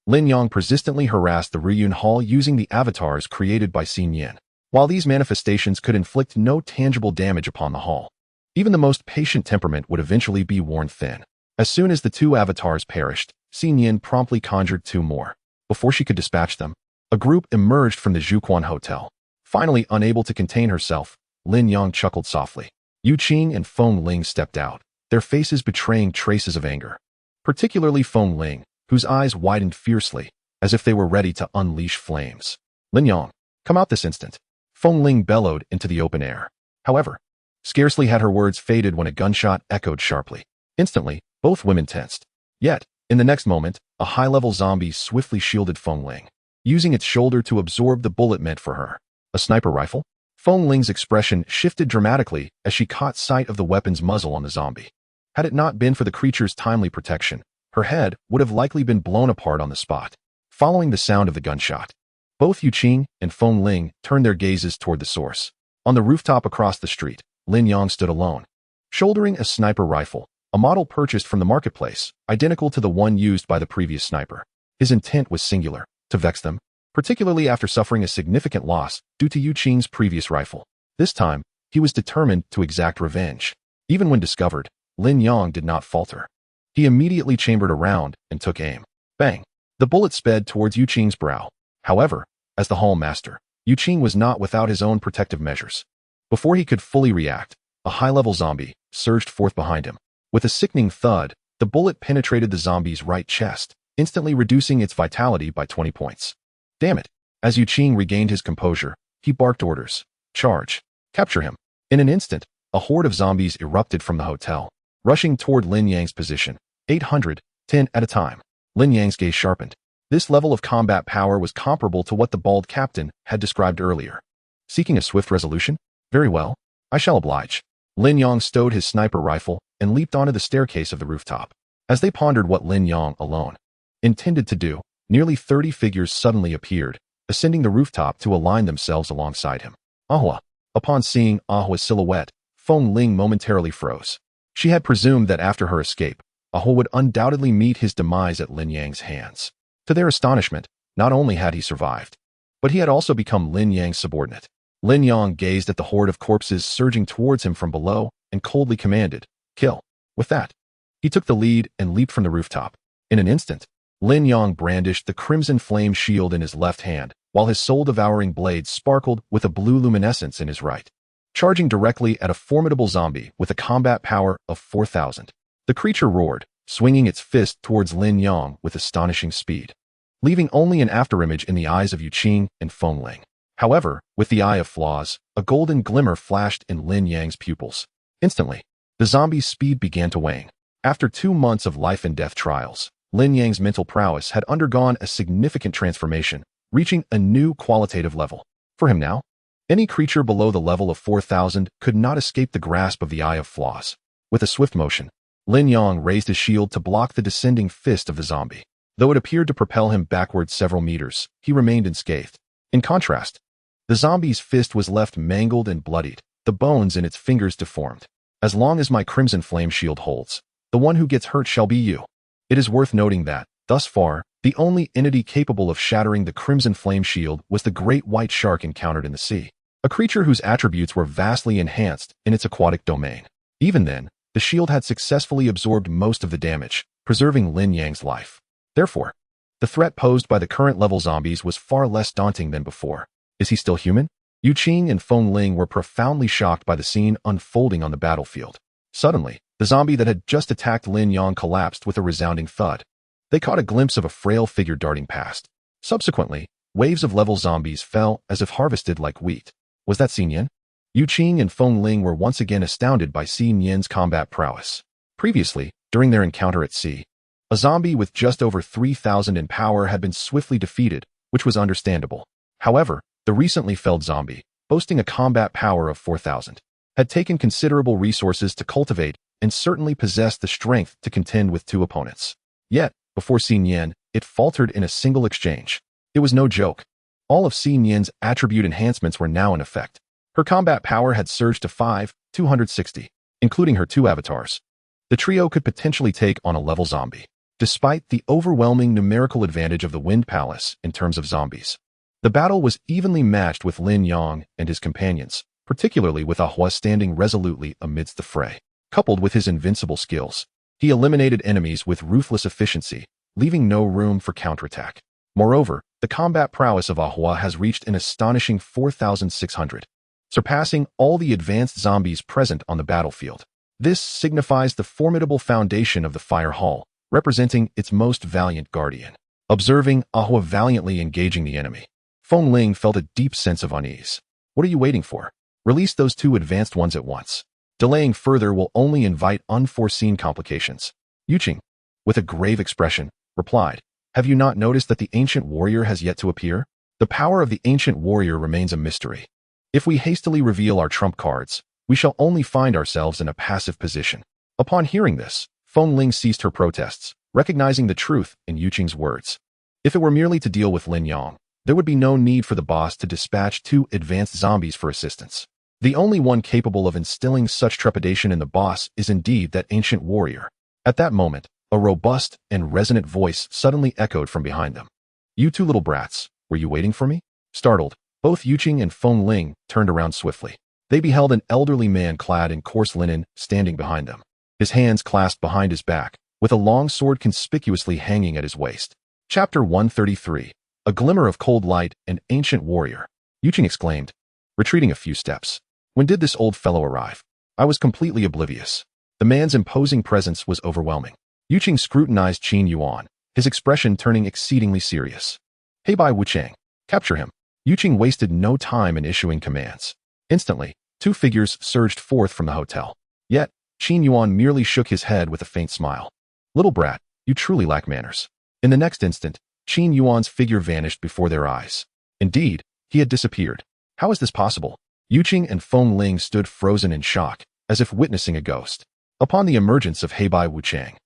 Lin Yang persistently harassed the Riyun Hall using the avatars created by Xin Yin. While these manifestations could inflict no tangible damage upon the hall, even the most patient temperament would eventually be worn thin. As soon as the two avatars perished, Xin Yin promptly conjured two more. Before she could dispatch them, a group emerged from the Zhuquan Hotel. Finally, unable to contain herself, Lin Yang chuckled softly. Yu Qing and Feng Ling stepped out, their faces betraying traces of anger. Particularly Feng Ling, whose eyes widened fiercely, as if they were ready to unleash flames. Lin Yang, come out this instant. Feng Ling bellowed into the open air. However, scarcely had her words faded when a gunshot echoed sharply. Instantly, both women tensed. Yet, in the next moment, a high-level zombie swiftly shielded Feng Ling, using its shoulder to absorb the bullet meant for her. A sniper rifle? Feng Ling's expression shifted dramatically as she caught sight of the weapon's muzzle on the zombie. Had it not been for the creature's timely protection, her head would have likely been blown apart on the spot. Following the sound of the gunshot, both Yu Qing and Feng Ling turned their gazes toward the source. On the rooftop across the street, Lin Yang stood alone, shouldering a sniper rifle, a model purchased from the marketplace, identical to the one used by the previous sniper. His intent was singular, to vex them, particularly after suffering a significant loss due to Yu Qing's previous rifle. This time, he was determined to exact revenge. Even when discovered, Lin Yang did not falter. He immediately chambered a round and took aim. Bang! The bullet sped towards Yu Qing's brow. However, as the hall master, Yu Qing was not without his own protective measures. Before he could fully react, a high-level zombie surged forth behind him. With a sickening thud, the bullet penetrated the zombie's right chest, instantly reducing its vitality by 20 points. Damn it! As Yu Qing regained his composure, he barked orders. Charge. Capture him. In an instant, a horde of zombies erupted from the hotel, rushing toward Lin Yang's position. 810 at a time. Lin Yang's gaze sharpened. This level of combat power was comparable to what the bald captain had described earlier. Seeking a swift resolution? Very well. I shall oblige. Lin Yang stowed his sniper rifle and leaped onto the staircase of the rooftop. As they pondered what Lin Yang alone intended to do, nearly 30 figures suddenly appeared, ascending the rooftop to align themselves alongside him. Ahua. Upon seeing Ahua's silhouette, Feng Ling momentarily froze. She had presumed that after her escape, Ahua would undoubtedly meet his demise at Lin Yang's hands. To their astonishment, not only had he survived, but he had also become Lin Yang's subordinate. Lin Yang gazed at the horde of corpses surging towards him from below and coldly commanded, "Kill." With that, he took the lead and leaped from the rooftop. In an instant, Lin Yang brandished the crimson flame shield in his left hand, while his soul-devouring blade sparkled with a blue luminescence in his right, charging directly at a formidable zombie with a combat power of 4,000. The creature roared, swinging its fist towards Lin Yang with astonishing speed, leaving only an afterimage in the eyes of Yu Qing and Feng Ling. However, with the eye of flaws, a golden glimmer flashed in Lin Yang's pupils. Instantly, the zombie's speed began to wane. After 2 months of life and death trials, Lin Yang's mental prowess had undergone a significant transformation, reaching a new qualitative level. For him now, any creature below the level of 4,000 could not escape the grasp of the eye of flaws. With a swift motion, Lin Yang raised his shield to block the descending fist of the zombie. Though it appeared to propel him backward several meters, he remained unscathed. In contrast, the zombie's fist was left mangled and bloodied, the bones in its fingers deformed. As long as my crimson flame shield holds, the one who gets hurt shall be you. It is worth noting that, thus far, the only entity capable of shattering the crimson flame shield was the great white shark encountered in the sea, a creature whose attributes were vastly enhanced in its aquatic domain. Even then, the shield had successfully absorbed most of the damage, preserving Lin Yang's life. Therefore, the threat posed by the current level zombies was far less daunting than before. Is he still human? Yu Qing and Feng Ling were profoundly shocked by the scene unfolding on the battlefield. Suddenly, the zombie that had just attacked Lin Yang collapsed with a resounding thud. They caught a glimpse of a frail figure darting past. Subsequently, waves of level zombies fell as if harvested like wheat. Was that Xin Yin? Yu Qing and Feng Ling were once again astounded by Xin Yin's combat prowess. Previously, during their encounter at sea, a zombie with just over 3,000 in power had been swiftly defeated, which was understandable. However, the recently felled zombie, boasting a combat power of 4,000, had taken considerable resources to cultivate and certainly possessed the strength to contend with 2 opponents. Yet, before Xin Yin, it faltered in a single exchange. It was no joke. All of Xin Yin's attribute enhancements were now in effect. Her combat power had surged to 5,260, including her 2 avatars. The trio could potentially take on a level zombie. despite the overwhelming numerical advantage of the Wind Palace in terms of zombies. The battle was evenly matched with Lin Yang and his companions, particularly with Ahua standing resolutely amidst the fray. Coupled with his invincible skills, he eliminated enemies with ruthless efficiency, leaving no room for counterattack. Moreover, the combat prowess of Ahua has reached an astonishing 4,600, surpassing all the advanced zombies present on the battlefield. This signifies the formidable foundation of the Fire Hall, representing its most valiant guardian. Observing Ahua valiantly engaging the enemy, Feng Ling felt a deep sense of unease. What are you waiting for? Release those two advanced ones at once. Delaying further will only invite unforeseen complications. Yuqing, with a grave expression, replied, have you not noticed that the ancient warrior has yet to appear? The power of the ancient warrior remains a mystery. If we hastily reveal our trump cards, we shall only find ourselves in a passive position. Upon hearing this, Feng Ling ceased her protests, recognizing the truth in Yuqing's words. If it were merely to deal with Lin Yang, there would be no need for the boss to dispatch two advanced zombies for assistance. The only one capable of instilling such trepidation in the boss is indeed that ancient warrior. At that moment, a robust and resonant voice suddenly echoed from behind them. You two little brats, were you waiting for me? Startled, both Yuqing and Feng Ling turned around swiftly. They beheld an elderly man clad in coarse linen standing behind them, his hands clasped behind his back, with a long sword conspicuously hanging at his waist. Chapter 133. A glimmer of cold light, an ancient warrior. Yuqing exclaimed, retreating a few steps. When did this old fellow arrive? I was completely oblivious. The man's imposing presence was overwhelming. Yuqing scrutinized Qin Yuan, his expression turning exceedingly serious. Heibai Wuchang, capture him. Yuqing wasted no time in issuing commands. Instantly, two figures surged forth from the hotel. Yet, Qin Yuan merely shook his head with a faint smile. Little brat, you truly lack manners. In the next instant, Qin Yuan's figure vanished before their eyes. Indeed, he had disappeared. How is this possible? Yuqing and Feng Ling stood frozen in shock, as if witnessing a ghost. Upon the emergence of Heibai Wuchang,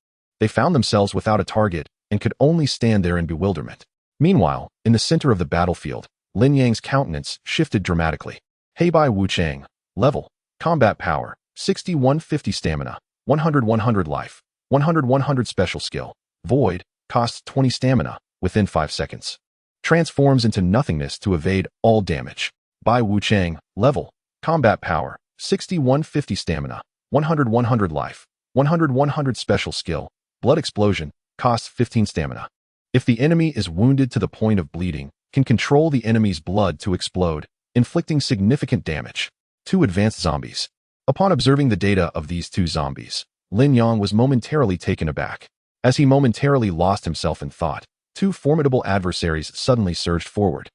they found themselves without a target and could only stand there in bewilderment. Meanwhile, in the center of the battlefield, Lin Yang's countenance shifted dramatically. Heibai Wuchang, level, combat power, 60-150 stamina, 100-100 life, 100-100 special skill, void, costs 20 stamina, within 5 seconds. Transforms into nothingness to evade all damage. Bai Wuchang, level, combat power, 60-150 stamina, 100-100 life, 100-100 special skill, blood explosion, costs 15 stamina. If the enemy is wounded to the point of bleeding, can control the enemy's blood to explode, inflicting significant damage. Two advanced zombies. Upon observing the data of these two zombies, Lin Yang was momentarily taken aback. As he momentarily lost himself in thought, two formidable adversaries suddenly surged forward,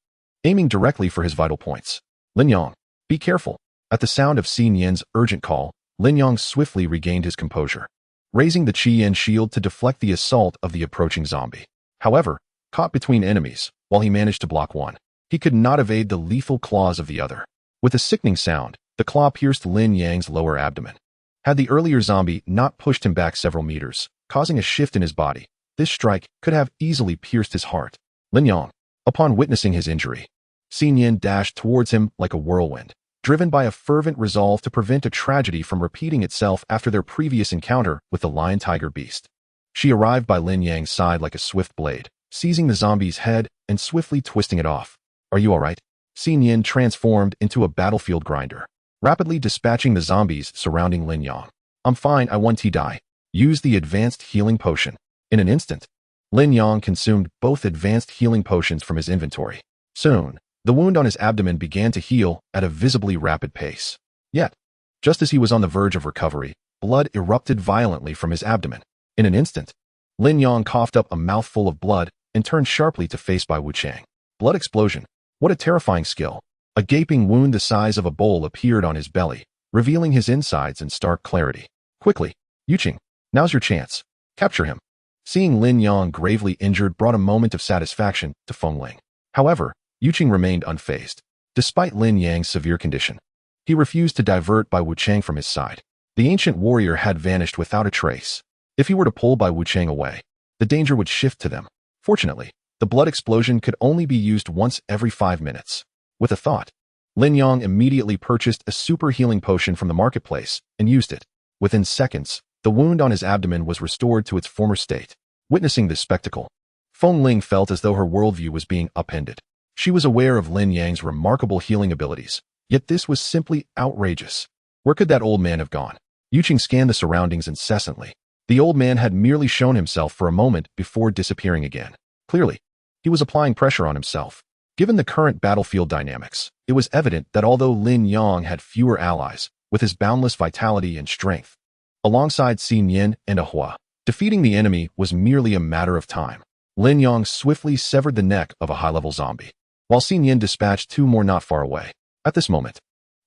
aiming directly for his vital points. Lin Yang, be careful. At the sound of Xin Yan's urgent call, Lin Yang swiftly regained his composure, raising the Qi Yan shield to deflect the assault of the approaching zombie. However, caught between enemies, while he managed to block one, he could not evade the lethal claws of the other. With a sickening sound, the claw pierced Lin Yang's lower abdomen. Had the earlier zombie not pushed him back several meters, causing a shift in his body, this strike could have easily pierced his heart. Lin Yang, upon witnessing his injury, Xin Yan dashed towards him like a whirlwind, driven by a fervent resolve to prevent a tragedy from repeating itself after their previous encounter with the lion-tiger beast. She arrived by Lin Yang's side like a swift blade, seizing the zombie's head and swiftly twisting it off. Are you all right? Xin Yan transformed into a battlefield grinder, rapidly dispatching the zombies surrounding Lin Yang. I'm fine, I want to die. Use the advanced healing potion. In an instant, Lin Yang consumed both advanced healing potions from his inventory. Soon, the wound on his abdomen began to heal at a visibly rapid pace. Yet, just as he was on the verge of recovery, blood erupted violently from his abdomen. In an instant, Lin Yang coughed up a mouthful of blood and turned sharply to face Bai Wuchang. Blood explosion. What a terrifying skill. A gaping wound the size of a bowl appeared on his belly, revealing his insides in stark clarity. Quickly, Yuqing, now's your chance. Capture him. Seeing Lin Yang gravely injured brought a moment of satisfaction to Feng Ling. However, Yuqing remained unfazed. Despite Lin Yang's severe condition, he refused to divert Bai Wuchang from his side. The ancient warrior had vanished without a trace. If he were to pull Bai Wuchang away, the danger would shift to them. Fortunately, the blood explosion could only be used once every 5 minutes. With a thought, Lin Yang immediately purchased a super healing potion from the marketplace and used it. Within seconds, the wound on his abdomen was restored to its former state. Witnessing this spectacle, Feng Ling felt as though her worldview was being upended. She was aware of Lin Yang's remarkable healing abilities, yet this was simply outrageous. Where could that old man have gone? Yu Qing scanned the surroundings incessantly. The old man had merely shown himself for a moment before disappearing again. Clearly, he was applying pressure on himself. Given the current battlefield dynamics, it was evident that although Lin Yang had fewer allies, with his boundless vitality and strength, alongside Xin Yin and Ahua, defeating the enemy was merely a matter of time. Lin Yang swiftly severed the neck of a high-level zombie, while Xin Yin dispatched two more not far away. At this moment,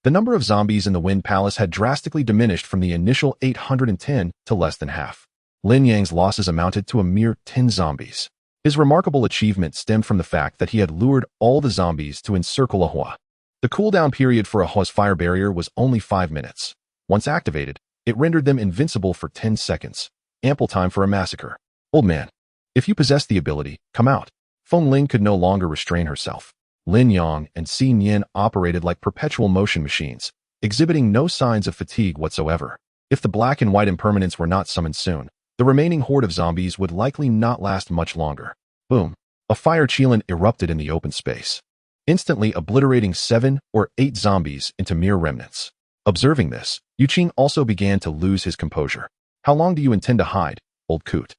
the number of zombies in the Wind Palace had drastically diminished from the initial 810 to less than half. Lin Yang's losses amounted to a mere 10 zombies. His remarkable achievement stemmed from the fact that he had lured all the zombies to encircle Ahua. The cooldown period for Ahua's fire barrier was only 5 minutes. Once activated, it rendered them invincible for 10 seconds. Ample time for a massacre. Old man, if you possess the ability, come out. Feng Ling could no longer restrain herself. Lin Yang and Xin Yin operated like perpetual motion machines, exhibiting no signs of fatigue whatsoever. If the black and white impermanents were not summoned soon, the remaining horde of zombies would likely not last much longer. Boom. A fire Qilin erupted in the open space, instantly obliterating 7 or 8 zombies into mere remnants. Observing this, Yu Qing also began to lose his composure. How long do you intend to hide, old coot?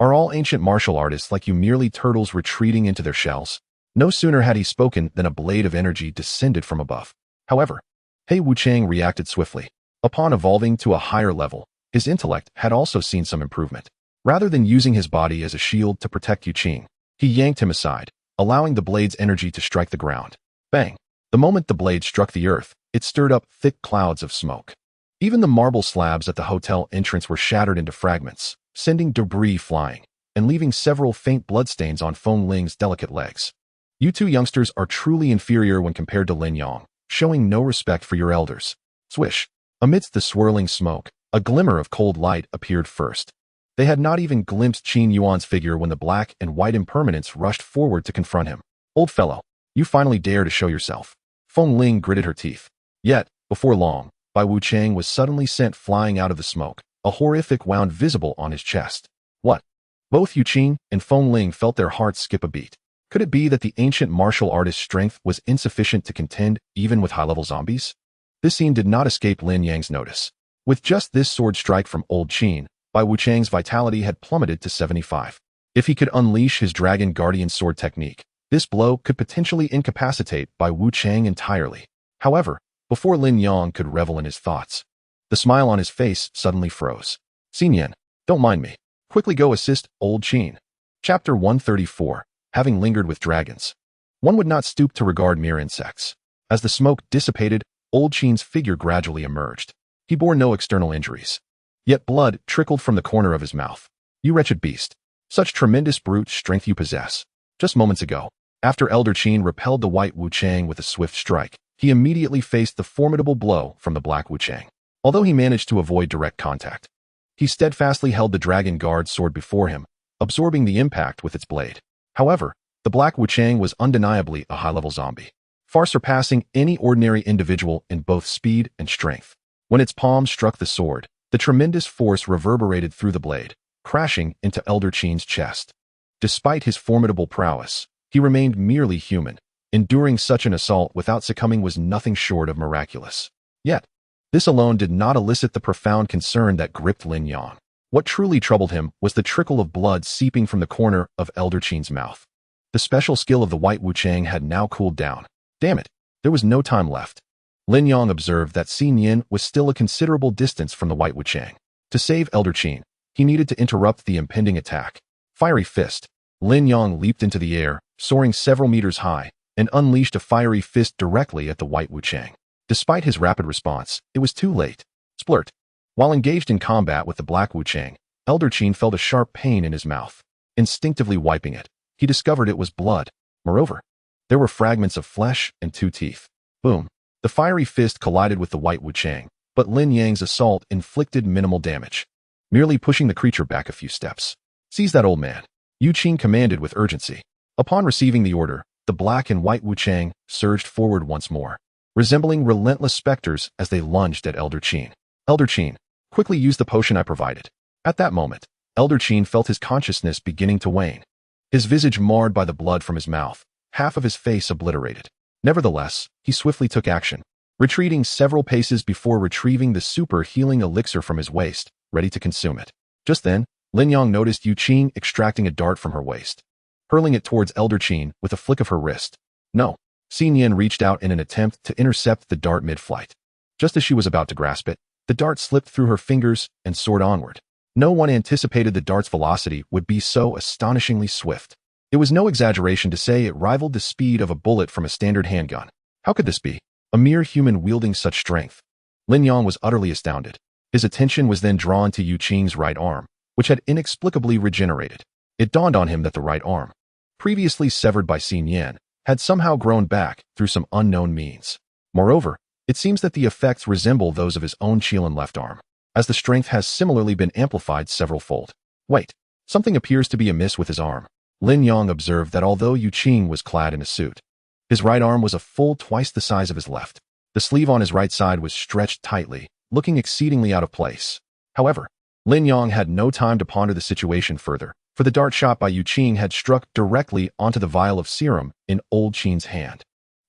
Are all ancient martial artists like you merely turtles retreating into their shells? No sooner had he spoken than a blade of energy descended from above. However, He Wuchang reacted swiftly. Upon evolving to a higher level, his intellect had also seen some improvement. Rather than using his body as a shield to protect Yu Qing, he yanked him aside, allowing the blade's energy to strike the ground. Bang! The moment the blade struck the earth, it stirred up thick clouds of smoke. Even the marble slabs at the hotel entrance were shattered into fragments, sending debris flying, and leaving several faint bloodstains on Feng Ling's delicate legs. You two youngsters are truly inferior when compared to Lin Yang, showing no respect for your elders. Swish! Amidst the swirling smoke, a glimmer of cold light appeared first. They had not even glimpsed Qin Yuan's figure when the black and white impermanents rushed forward to confront him. Old fellow, you finally dare to show yourself. Feng Ling gritted her teeth. Yet, before long, Bai Wuchang was suddenly sent flying out of the smoke, a horrific wound visible on his chest. What? Both Yu Qing and Feng Ling felt their hearts skip a beat. Could it be that the ancient martial artist's strength was insufficient to contend even with high-level zombies? This scene did not escape Lin Yang's notice. With just this sword strike from Old Qin, Bai Wuchang's vitality had plummeted to 75. If he could unleash his Dragon Guardian sword technique, this blow could potentially incapacitate Bai Wuchang entirely. However, before Lin Yang could revel in his thoughts, the smile on his face suddenly froze. Xin Yin, don't mind me. Quickly go assist Old Qin. Chapter 134. Having lingered with dragons, one would not stoop to regard mere insects. As the smoke dissipated, Old Qin's figure gradually emerged. He bore no external injuries. Yet blood trickled from the corner of his mouth. You wretched beast. Such tremendous brute strength you possess. Just moments ago, after Elder Qin repelled the white Wuchang with a swift strike, he immediately faced the formidable blow from the black Wuchang. Although he managed to avoid direct contact, he steadfastly held the Dragon Guard sword before him, absorbing the impact with its blade. However, the black Wuchang was undeniably a high-level zombie, far surpassing any ordinary individual in both speed and strength. When its palm struck the sword, the tremendous force reverberated through the blade, crashing into Elder Qin's chest. Despite his formidable prowess, he remained merely human. Enduring such an assault without succumbing was nothing short of miraculous. Yet, this alone did not elicit the profound concern that gripped Lin Yang. What truly troubled him was the trickle of blood seeping from the corner of Elder Qin's mouth. The special skill of the white Wuchang had now cooled down. Damn it, there was no time left. Lin Yang observed that Xin Yin was still a considerable distance from the white Wuchang. To save Elder Qin, he needed to interrupt the impending attack. Fiery Fist. Lin Yang leaped into the air, soaring several meters high, and unleashed a fiery fist directly at the white Wuchang. Despite his rapid response, it was too late. Splurt. While engaged in combat with the black Wuchang, Elder Qin felt a sharp pain in his mouth. Instinctively wiping it, he discovered it was blood. Moreover, there were fragments of flesh and 2 teeth. Boom. The fiery fist collided with the white Wuchang, but Lin Yang's assault inflicted minimal damage, merely pushing the creature back a few steps. Seize that old man, Yu Qing commanded with urgency. Upon receiving the order, the black and white Wuchang surged forward once more, resembling relentless specters as they lunged at Elder Qin. Elder Qin, quickly use the potion I provided. At that moment, Elder Qin felt his consciousness beginning to wane. His visage marred by the blood from his mouth, half of his face obliterated. Nevertheless, he swiftly took action, retreating several paces before retrieving the super healing elixir from his waist, ready to consume it. Just then, Lin Yang noticed Yu Qing extracting a dart from her waist, hurling it towards Elder Qin with a flick of her wrist. No. Xin Yan reached out in an attempt to intercept the dart mid-flight. Just as she was about to grasp it, the dart slipped through her fingers and soared onward. No one anticipated the dart's velocity would be so astonishingly swift. It was no exaggeration to say it rivaled the speed of a bullet from a standard handgun. How could this be? A mere human wielding such strength? Lin Yang was utterly astounded. His attention was then drawn to Yu Qing's right arm, which had inexplicably regenerated. It dawned on him that the right arm, previously severed by Xin Yan, had somehow grown back through some unknown means. Moreover, it seems that the effects resemble those of his own Qilin left arm, as the strength has similarly been amplified several-fold. Wait, something appears to be amiss with his arm. Lin Yang observed that although Yu Qing was clad in a suit, his right arm was a full twice the size of his left. The sleeve on his right side was stretched tightly, looking exceedingly out of place. However, Lin Yang had no time to ponder the situation further, for the dart shot by Yu Qing had struck directly onto the vial of serum in Old Qin's hand.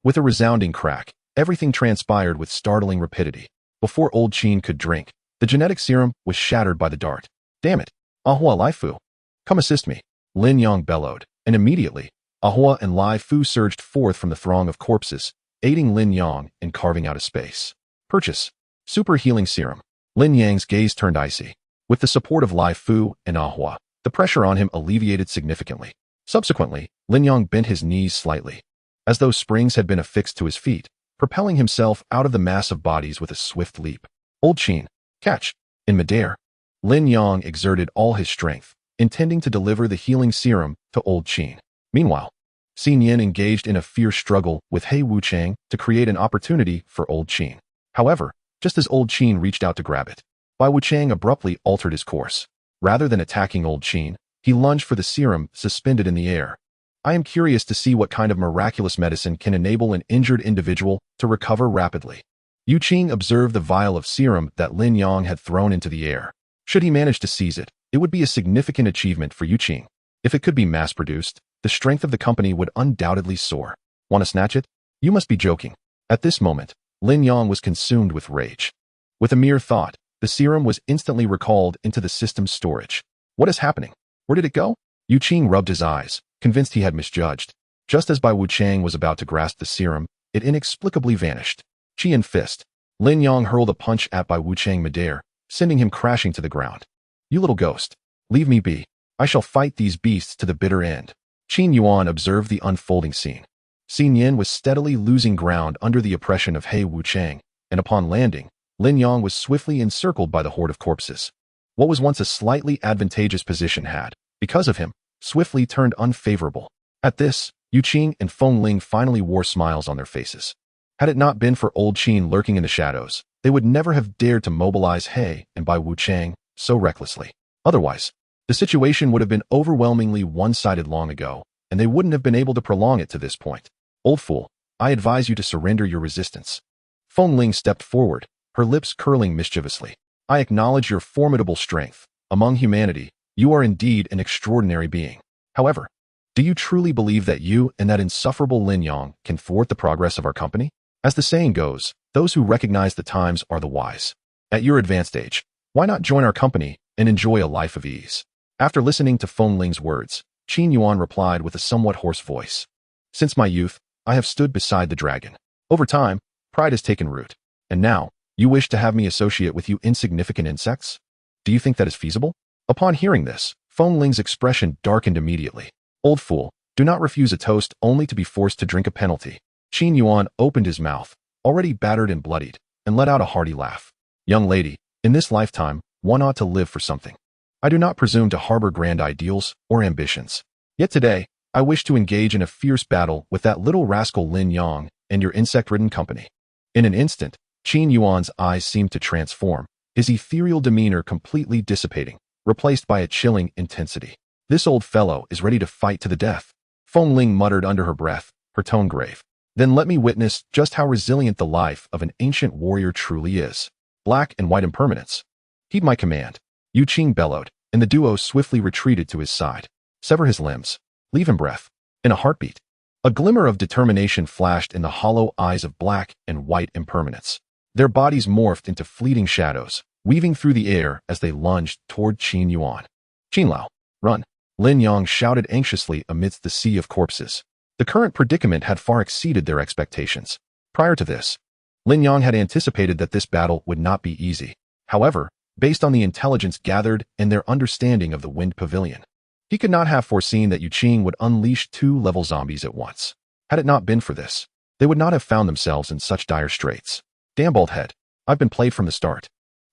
With a resounding crack, everything transpired with startling rapidity. Before Old Qin could drink, the genetic serum was shattered by the dart. Damn it! Ahua Lai Fu! Come assist me! Lin Yang bellowed, and immediately, Ahua and Lai Fu surged forth from the throng of corpses, aiding Lin Yang in carving out a space. Purchase. Super Healing Serum. Lin Yang's gaze turned icy. With the support of Lai Fu and Ahua, the pressure on him alleviated significantly. Subsequently, Lin Yang bent his knees slightly, as though springs had been affixed to his feet, propelling himself out of the mass of bodies with a swift leap. Old Qin, catch! In midair, Lin Yang exerted all his strength, intending to deliver the healing serum to Old Qin. Meanwhile, Xin Yan engaged in a fierce struggle with He Wuchang to create an opportunity for Old Qin. However, just as Old Qin reached out to grab it, Bai Wuchang abruptly altered his course. Rather than attacking Old Qin, he lunged for the serum suspended in the air. I am curious to see what kind of miraculous medicine can enable an injured individual to recover rapidly. Yu Qing observed the vial of serum that Lin Yang had thrown into the air. Should he manage to seize it, it would be a significant achievement for Yu Qing. If it could be mass-produced, the strength of the company would undoubtedly soar. Want to snatch it? You must be joking. At this moment, Lin Yang was consumed with rage. With a mere thought, the serum was instantly recalled into the system's storage. What is happening? Where did it go? Yu Qing rubbed his eyes, convinced he had misjudged. Just as Bai Wuchang was about to grasp the serum, it inexplicably vanished. Qi in fist, Lin Yang hurled a punch at Bai Wuchang midair, sending him crashing to the ground. You little ghost, leave me be. I shall fight these beasts to the bitter end. Qin Yuan observed the unfolding scene. Xin Yan was steadily losing ground under the oppression of He Wuchang, and upon landing, Lin Yang was swiftly encircled by the horde of corpses. What was once a slightly advantageous position had, because of him, swiftly turned unfavorable. At this, Yu Qing and Feng Ling finally wore smiles on their faces. Had it not been for Old Qin lurking in the shadows, they would never have dared to mobilize He and Bai Wuchang so recklessly. Otherwise, the situation would have been overwhelmingly one-sided long ago, and they wouldn't have been able to prolong it to this point. Old fool, I advise you to surrender your resistance. Feng Ling stepped forward, her lips curling mischievously. I acknowledge your formidable strength. Among humanity, you are indeed an extraordinary being. However, do you truly believe that you and that insufferable Lin Yang can thwart the progress of our company? As the saying goes, those who recognize the times are the wise. At your advanced age, why not join our company and enjoy a life of ease? After listening to Feng Ling's words, Qin Yuan replied with a somewhat hoarse voice. Since my youth, I have stood beside the dragon. Over time, pride has taken root. And now, you wish to have me associate with you insignificant insects? Do you think that is feasible? Upon hearing this, Feng Ling's expression darkened immediately. Old fool, do not refuse a toast only to be forced to drink a penalty. Qin Yuan opened his mouth, already battered and bloodied, and let out a hearty laugh. Young lady, in this lifetime, one ought to live for something. I do not presume to harbor grand ideals or ambitions. Yet today, I wish to engage in a fierce battle with that little rascal Lin Yang and your insect-ridden company. In an instant, Qin Yuan's eyes seemed to transform, his ethereal demeanor completely dissipating, replaced by a chilling intensity. This old fellow is ready to fight to the death. Feng Ling muttered under her breath, her tone grave. Then let me witness just how resilient the life of an ancient warrior truly is. Black and white impermanence. Heed my command. Yu Qing bellowed, and the duo swiftly retreated to his side. Sever his limbs. Leave him breath. In a heartbeat. A glimmer of determination flashed in the hollow eyes of black and white impermanence. Their bodies morphed into fleeting shadows, weaving through the air as they lunged toward Qin Yuan. "Qinlao, run!" Lin Yang shouted anxiously amidst the sea of corpses. The current predicament had far exceeded their expectations. Prior to this, Lin Yang had anticipated that this battle would not be easy. However, based on the intelligence gathered and their understanding of the Wind Pavilion, he could not have foreseen that Yu Qing would unleash 2-level zombies at once. Had it not been for this, they would not have found themselves in such dire straits. Damn bald head, I've been played from the start.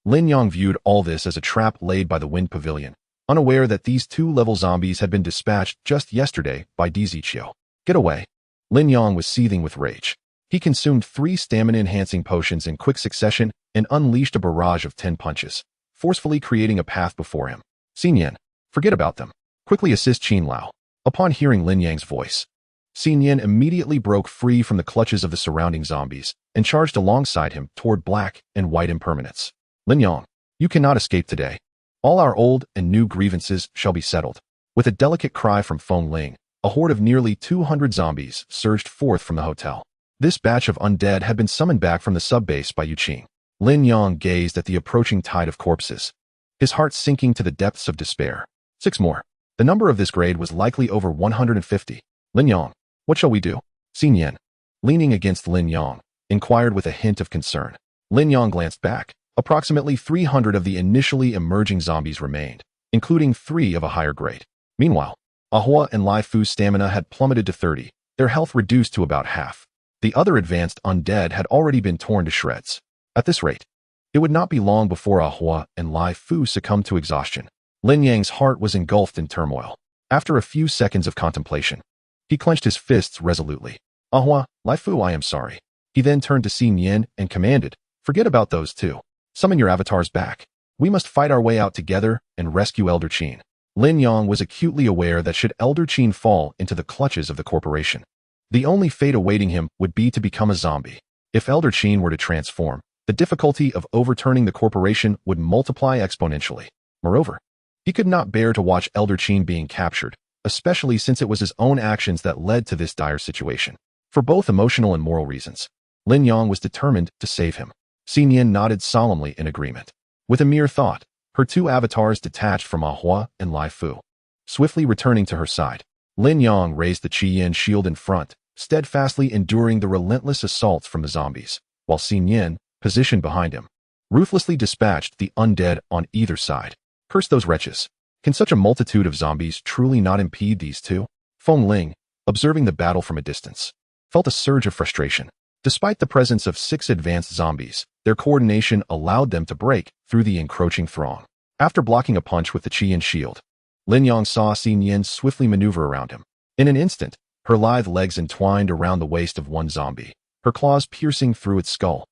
Lin Yang viewed all this as a trap laid by the Wind Pavilion, unaware that these 2-level zombies had been dispatched just yesterday by Ziqiu. Get away. Lin Yang was seething with rage. He consumed 3 stamina-enhancing potions in quick succession and unleashed a barrage of 10 punches, forcefully creating a path before him. Xin Yan, forget about them. Quickly assist Qinlao. Upon hearing Lin Yang's voice, Xin Yan immediately broke free from the clutches of the surrounding zombies and charged alongside him toward black and white impermanence. Lin Yang, you cannot escape today. All our old and new grievances shall be settled. With a delicate cry from Feng Ling, a horde of nearly 200 zombies surged forth from the hotel. This batch of undead had been summoned back from the sub-base by Yu Qing. Lin Yang gazed at the approaching tide of corpses, his heart sinking to the depths of despair. 6 more. The number of this grade was likely over 150. Lin Yang, what shall we do? Xin Yan, leaning against Lin Yang, inquired with a hint of concern. Lin Yang glanced back. Approximately 300 of the initially emerging zombies remained, including 3 of a higher grade. Meanwhile, Ahua and Lai Fu's stamina had plummeted to 30, their health reduced to about half. The other advanced undead had already been torn to shreds. At this rate, it would not be long before Ahua and Lai Fu succumbed to exhaustion. Lin Yang's heart was engulfed in turmoil. After a few seconds of contemplation, he clenched his fists resolutely. Ahua, Lai Fu, I am sorry. He then turned to Xin Yan and commanded, forget about those 2. Summon your avatars back. We must fight our way out together and rescue Elder Qin. Lin Yang was acutely aware that should Elder Qin fall into the clutches of the corporation, the only fate awaiting him would be to become a zombie. If Elder Qin were to transform, the difficulty of overturning the corporation would multiply exponentially. Moreover, he could not bear to watch Elder Qin being captured, especially since it was his own actions that led to this dire situation. For both emotional and moral reasons, Lin Yang was determined to save him. Xin Yan nodded solemnly in agreement. With a mere thought, her 2 avatars detached from Ahua and Lai Fu. Swiftly returning to her side, Lin Yang raised the Qi Yan shield in front, steadfastly enduring the relentless assaults from the zombies, while Xin Yan, positioned behind him, ruthlessly dispatched the undead on either side. Curse those wretches. Can such a multitude of zombies truly not impede these 2? Feng Ling, observing the battle from a distance, felt a surge of frustration. Despite the presence of 6 advanced zombies, their coordination allowed them to break through the encroaching throng. After blocking a punch with the Qi Yan shield, Lin Yang saw Xin Yan swiftly maneuver around him. In an instant, her lithe legs entwined around the waist of one zombie, her claws piercing through its skull,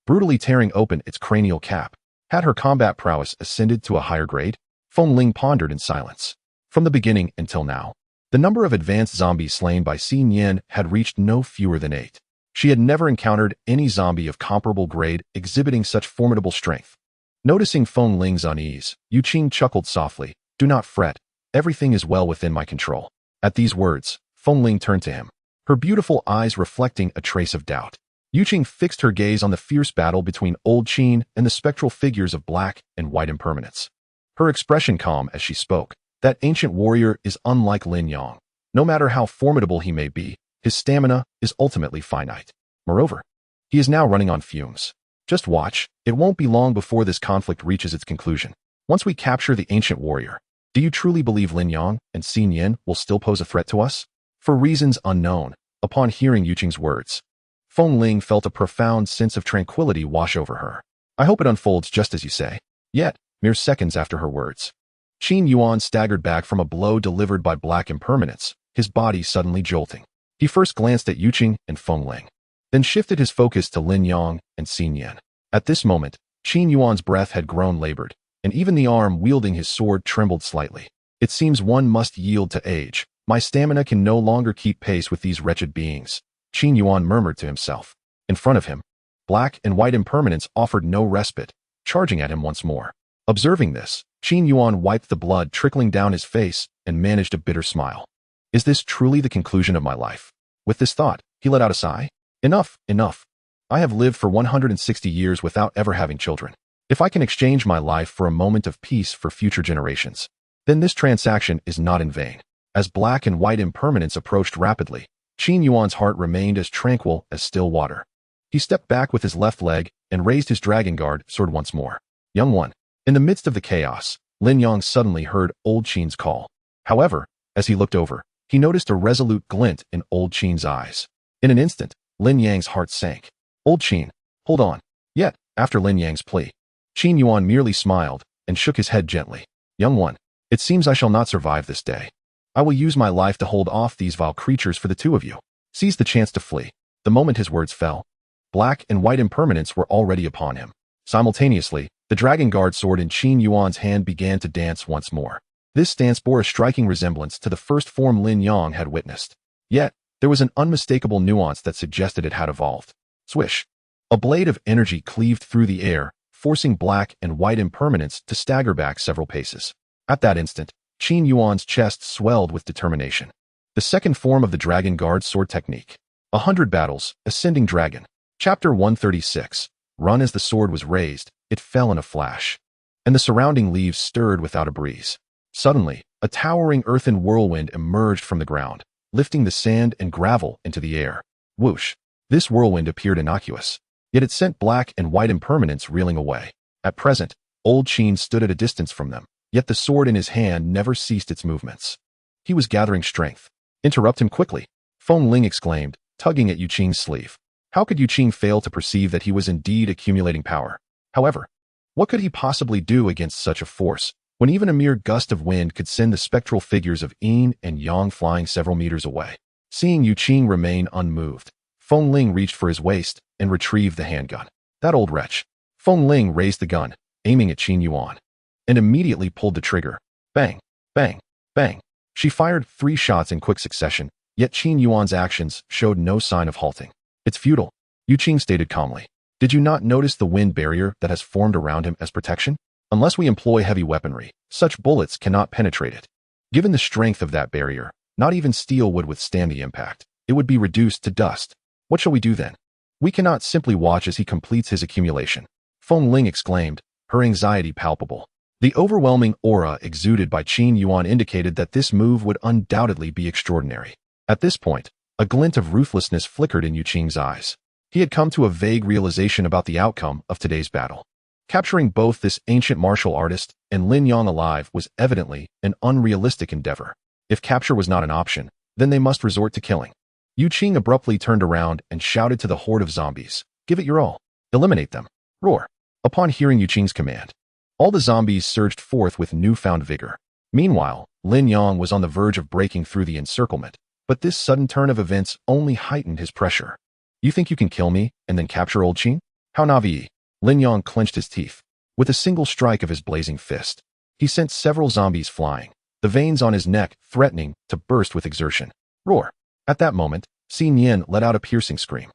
brutally tearing open its cranial cap. Had her combat prowess ascended to a higher grade? Feng Ling pondered in silence. From the beginning until now, the number of advanced zombies slain by Xin Yan had reached no fewer than 8. She had never encountered any zombie of comparable grade exhibiting such formidable strength. Noticing Feng Ling's unease, Yu Qing chuckled softly. Do not fret. Everything is well within my control. At these words, Feng Ling turned to him, her beautiful eyes reflecting a trace of doubt. Yu Qing fixed her gaze on the fierce battle between Old Qin and the spectral figures of black and white impermanence. Her expression calm as she spoke. That ancient warrior is unlike Lin Yang. No matter how formidable he may be, his stamina is ultimately finite. Moreover, he is now running on fumes. Just watch, it won't be long before this conflict reaches its conclusion. Once we capture the ancient warrior, do you truly believe Lin Yang and Xin Yan will still pose a threat to us? For reasons unknown, upon hearing Yu Qing's words, Feng Ling felt a profound sense of tranquility wash over her. I hope it unfolds just as you say. Yet, mere seconds after her words, Qin Yuan staggered back from a blow delivered by black impermanence, his body suddenly jolting. He first glanced at Yu Qing and Feng Ling, then shifted his focus to Lin Yang and Xin Yan. At this moment, Qin Yuan's breath had grown labored, and even the arm wielding his sword trembled slightly. It seems one must yield to age. My stamina can no longer keep pace with these wretched beings, Qin Yuan murmured to himself. In front of him, black and white impermanence offered no respite, charging at him once more. Observing this, Qin Yuan wiped the blood trickling down his face and managed a bitter smile. Is this truly the conclusion of my life? With this thought, he let out a sigh. Enough, enough. I have lived for 160 years without ever having children. If I can exchange my life for a moment of peace for future generations, then this transaction is not in vain. As black and white impermanence approached rapidly, Qin Yuan's heart remained as tranquil as still water. He stepped back with his left leg and raised his Dragon Guard sword once more. Young one. In the midst of the chaos, Lin Yang suddenly heard Old Qin's call. However, as he looked over, he noticed a resolute glint in Old Qin's eyes. In an instant, Lin Yang's heart sank. Old Qin, hold on. Yet, after Lin Yang's plea, Qin Yuan merely smiled and shook his head gently. Young one, it seems I shall not survive this day. I will use my life to hold off these vile creatures for the two of you. Seize the chance to flee. The moment his words fell, black and white impermanence were already upon him. Simultaneously, the Dragon Guard sword in Qin Yuan's hand began to dance once more. This stance bore a striking resemblance to the first form Lin Yang had witnessed. Yet, there was an unmistakable nuance that suggested it had evolved. Swish! A blade of energy cleaved through the air, forcing black and white impermanence to stagger back several paces. At that instant, Qin Yuan's chest swelled with determination. The second form of the Dragon Guard sword technique. 100 Battles, Ascending Dragon. Chapter 136. Run. As the sword was raised, it fell in a flash, and the surrounding leaves stirred without a breeze. Suddenly, a towering earthen whirlwind emerged from the ground, lifting the sand and gravel into the air. Whoosh! This whirlwind appeared innocuous, yet it sent black and white impermanence reeling away. At present, Old Qin stood at a distance from them, yet the sword in his hand never ceased its movements. He was gathering strength. Interrupt him quickly, Feng Ling exclaimed, tugging at Yu Qing's sleeve. How could Yu Qing fail to perceive that he was indeed accumulating power? However, what could he possibly do against such a force, when even a mere gust of wind could send the spectral figures of Yin and Yang flying several meters away? Seeing Yu Qing remain unmoved, Feng Ling reached for his waist and retrieved the handgun. That old wretch. Feng Ling raised the gun, aiming at Qin Yuan, and immediately pulled the trigger. Bang! Bang! Bang! She fired 3 shots in quick succession, yet Qin Yuan's actions showed no sign of halting. It's futile, Yu Qing stated calmly. Did you not notice the wind barrier that has formed around him as protection? Unless we employ heavy weaponry, such bullets cannot penetrate it. Given the strength of that barrier, not even steel would withstand the impact. It would be reduced to dust. What shall we do then? We cannot simply watch as he completes his accumulation. Feng Ling exclaimed, her anxiety palpable. The overwhelming aura exuded by Qin Yuan indicated that this move would undoubtedly be extraordinary. At this point, a glint of ruthlessness flickered in Yu Qing's eyes. He had come to a vague realization about the outcome of today's battle. Capturing both this ancient martial artist and Lin Yang alive was evidently an unrealistic endeavor. If capture was not an option, then they must resort to killing. Yu Qing abruptly turned around and shouted to the horde of zombies, "Give it your all. Eliminate them. Roar." Upon hearing Yu Qing's command, all the zombies surged forth with newfound vigor. Meanwhile, Lin Yang was on the verge of breaking through the encirclement, but this sudden turn of events only heightened his pressure. You think you can kill me and then capture Old Qin? How naive. Lin Yang clenched his teeth. With a single strike of his blazing fist, he sent several zombies flying, the veins on his neck threatening to burst with exertion. Roar. At that moment, Xin Yin let out a piercing scream.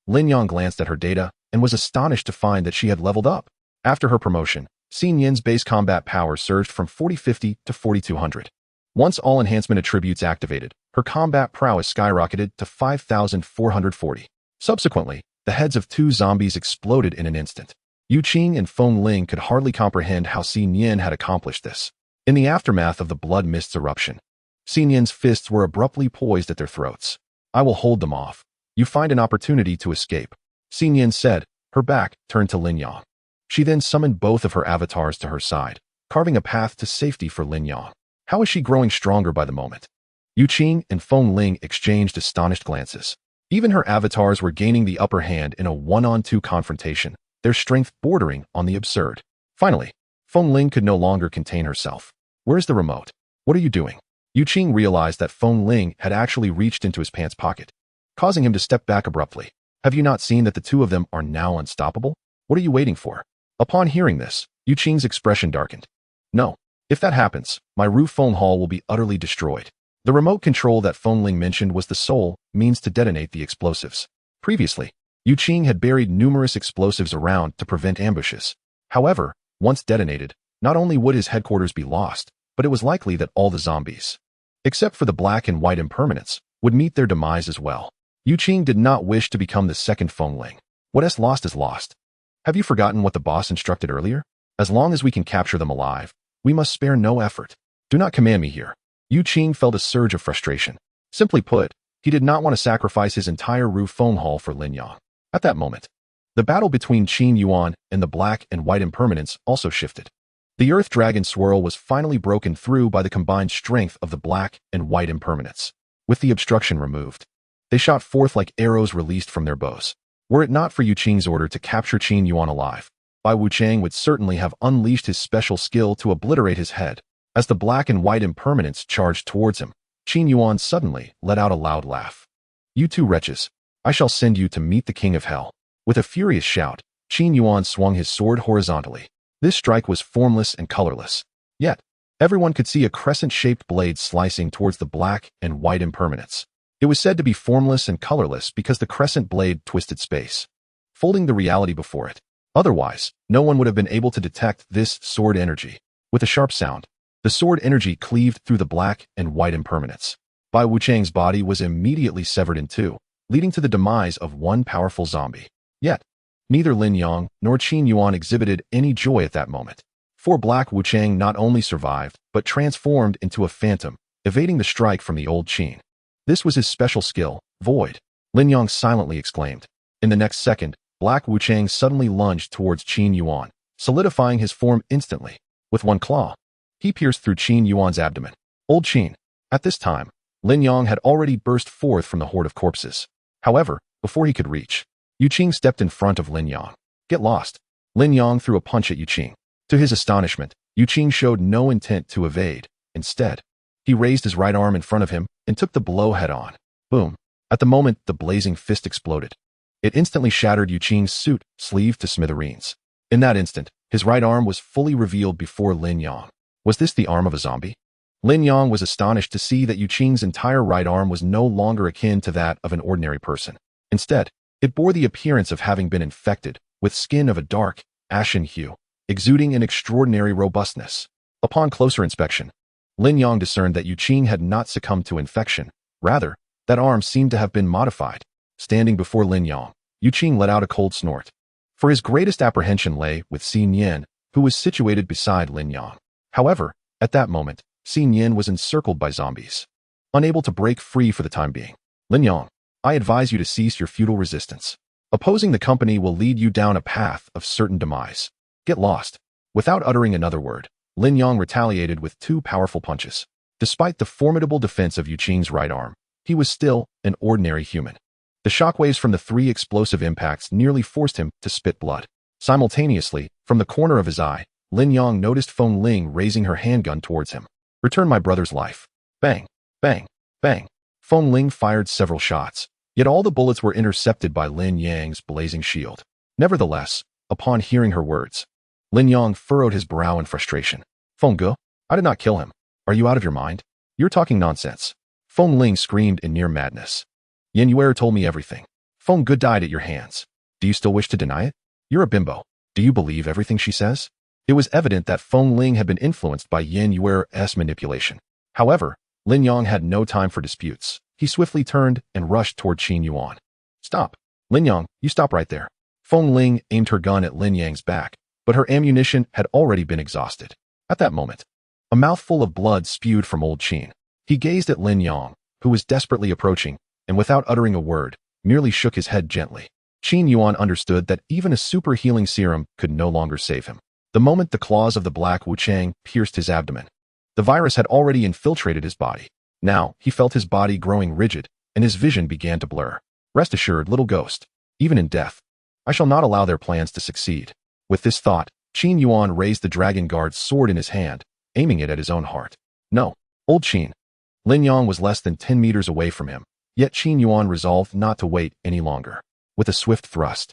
Lin Yang glanced at her data and was astonished to find that she had leveled up. After her promotion, Xin Yin's base combat power surged from 4050 to 4200. Once all enhancement attributes activated, her combat prowess skyrocketed to 5440. Subsequently, the heads of 2 zombies exploded in an instant. Yu Qing and Feng Ling could hardly comprehend how Xin Yin had accomplished this. In the aftermath of the blood mist's eruption, Xin Yin's fists were abruptly poised at their throats. I will hold them off. You find an opportunity to escape, Xin Yin said, her back turned to Lin Yang. She then summoned both of her avatars to her side, carving a path to safety for Lin Yang. How is she growing stronger by the moment? Yu Qing and Feng Ling exchanged astonished glances. Even her avatars were gaining the upper hand in a 1-on-2 confrontation, their strength bordering on the absurd. Finally, Feng Ling could no longer contain herself. Where's the remote? What are you doing? Yu Qing realized that Feng Ling had actually reached into his pants pocket, causing him to step back abruptly. Have you not seen that the two of them are now unstoppable? What are you waiting for? Upon hearing this, Yu Qing's expression darkened. No. If that happens, my Ru Feng Hall will be utterly destroyed. The remote control that Feng Ling mentioned was the sole means to detonate the explosives. Previously, Yu Qing had buried numerous explosives around to prevent ambushes. However, once detonated, not only would his headquarters be lost, but it was likely that all the zombies, except for the black and white impermanents, would meet their demise as well. Yu Qing did not wish to become the second Feng Ling. What is lost is lost. Have you forgotten what the boss instructed earlier? As long as we can capture them alive, we must spare no effort. Do not command me here. Yu Qing felt a surge of frustration. Simply put, he did not want to sacrifice his entire Ru Feng Hall for Lin Yang. At that moment, the battle between Qin Yuan and the black and white impermanents also shifted. The Earth Dragon swirl was finally broken through by the combined strength of the black and white impermanents. With the obstruction removed, they shot forth like arrows released from their bows. Were it not for Yu Qing's order to capture Qin Yuan alive, Bai Wuchang would certainly have unleashed his special skill to obliterate his head. As the black and white impermanents charged towards him, Qin Yuan suddenly let out a loud laugh. You two wretches, I shall send you to meet the King of Hell. With a furious shout, Qin Yuan swung his sword horizontally. This strike was formless and colorless. Yet, everyone could see a crescent-shaped blade slicing towards the black and white impermanents. It was said to be formless and colorless because the crescent blade twisted space, folding the reality before it. Otherwise, no one would have been able to detect this sword energy. With a sharp sound, the sword energy cleaved through the black and white impermanents. Bai Wuchang's body was immediately severed in two, leading to the demise of one powerful zombie. Yet, neither Lin Yang nor Qin Yuan exhibited any joy at that moment. For Black Wuchang not only survived, but transformed into a phantom, evading the strike from the old Qin. This was his special skill, Void. Lin Yang silently exclaimed. In the next second, Black Wuchang suddenly lunged towards Qin Yuan, solidifying his form instantly. With one claw, he pierced through Qin Yuan's abdomen. Old Qin. At this time, Lin Yang had already burst forth from the horde of corpses. However, before he could reach, Yu Qing stepped in front of Lin Yang. Get lost. Lin Yang threw a punch at Yu Qing. To his astonishment, Yu Qing showed no intent to evade. Instead, he raised his right arm in front of him and took the blow head-on. Boom. At the moment, the blazing fist exploded. It instantly shattered Yu Qing's suit sleeve to smithereens. In that instant, his right arm was fully revealed before Lin Yang. Was this the arm of a zombie? Lin Yang was astonished to see that Yu Qing's entire right arm was no longer akin to that of an ordinary person. Instead, it bore the appearance of having been infected, with skin of a dark, ashen hue, exuding an extraordinary robustness. Upon closer inspection, Lin Yang discerned that Yu Qing had not succumbed to infection. Rather, that arm seemed to have been modified. Standing before Lin Yang, Yu Qing let out a cold snort. For his greatest apprehension lay with Xin Yan, who was situated beside Lin Yang. However, at that moment, Xin Yan was encircled by zombies, unable to break free for the time being. Lin Yang, I advise you to cease your futile resistance. Opposing the company will lead you down a path of certain demise. Get lost. Without uttering another word, Lin Yang retaliated with two powerful punches. Despite the formidable defense of Yu Qing's right arm, he was still an ordinary human. The shockwaves from the three explosive impacts nearly forced him to spit blood. Simultaneously, from the corner of his eye, Lin Yang noticed Feng Ling raising her handgun towards him. Return my brother's life. Bang, bang, bang. Feng Ling fired several shots, yet all the bullets were intercepted by Lin Yang's blazing shield. Nevertheless, upon hearing her words, Lin Yang furrowed his brow in frustration. Feng Ge, I did not kill him. Are you out of your mind? You're talking nonsense. Feng Ling screamed in near madness. Yan Yuer told me everything. Feng Ge died at your hands. Do you still wish to deny it? You're a bimbo. Do you believe everything she says? It was evident that Feng Ling had been influenced by Yan Yuer's manipulation. However, Lin Yang had no time for disputes. He swiftly turned and rushed toward Qin Yuan. Stop. Lin Yang, you stop right there. Feng Ling aimed her gun at Lin Yang's back, but her ammunition had already been exhausted. At that moment, a mouthful of blood spewed from old Qin. He gazed at Lin Yang, who was desperately approaching, and without uttering a word, merely shook his head gently. Qin Yuan understood that even a super healing serum could no longer save him. The moment the claws of the Black Wuchang pierced his abdomen, the virus had already infiltrated his body. Now, he felt his body growing rigid, and his vision began to blur. Rest assured, little ghost, even in death, I shall not allow their plans to succeed. With this thought, Qin Yuan raised the Dragon Guard's sword in his hand, aiming it at his own heart. No, old Qin. Lin Yang was less than 10 meters away from him, yet Qin Yuan resolved not to wait any longer. With a swift thrust,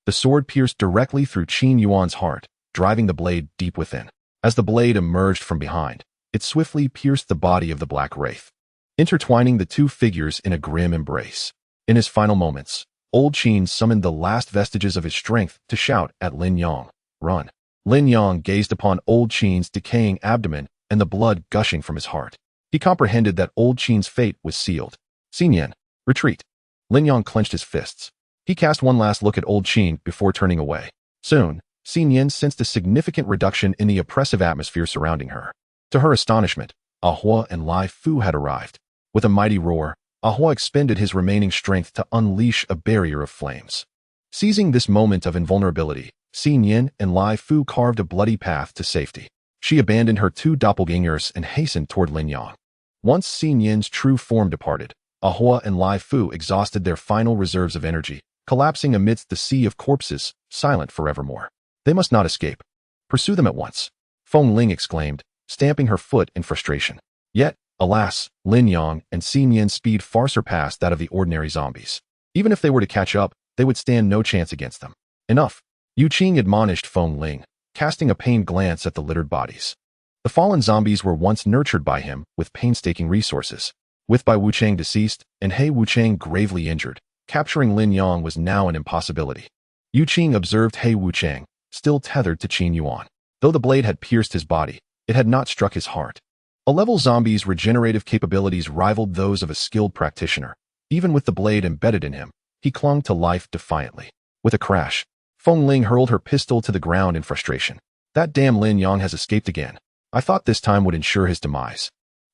the sword pierced directly through Qin Yuan's heart, driving the blade deep within. As the blade emerged from behind, it swiftly pierced the body of the Black Wraith, intertwining the two figures in a grim embrace. In his final moments, old Qin summoned the last vestiges of his strength to shout at Lin Yang, "Run!" Lin Yang gazed upon Old Qin's decaying abdomen and the blood gushing from his heart. He comprehended that Old Qin's fate was sealed. Xinyan, retreat. Lin Yang clenched his fists. He cast one last look at Old Qin before turning away. Soon, Xinyan sensed a significant reduction in the oppressive atmosphere surrounding her. To her astonishment, Ahua and Lai Fu had arrived. With a mighty roar, Ahua expended his remaining strength to unleash a barrier of flames. Seizing this moment of invulnerability, Xinyan and Lai Fu carved a bloody path to safety. She abandoned her two doppelgangers and hastened toward Lin Yang. Once Xinyan's true form departed, Ahua and Lai Fu exhausted their final reserves of energy, collapsing amidst the sea of corpses, silent forevermore. They must not escape. Pursue them at once, Feng Ling exclaimed, stamping her foot in frustration. Yet, alas, Lin Yang and Xinyan's speed far surpassed that of the ordinary zombies. Even if they were to catch up, they would stand no chance against them. Enough, Yu Qing admonished Feng Ling, casting a pained glance at the littered bodies. The fallen zombies were once nurtured by him with painstaking resources. With Bai Wuchang deceased and He Wuchang gravely injured, capturing Lin Yang was now an impossibility. Yu Qing observed He Wuchang, still tethered to Qin Yuan. Though the blade had pierced his body, it had not struck his heart. A level zombie's regenerative capabilities rivaled those of a skilled practitioner. Even with the blade embedded in him, he clung to life defiantly. With a crash, Feng Ling hurled her pistol to the ground in frustration. That damn Lin Yang has escaped again. I thought this time would ensure his demise.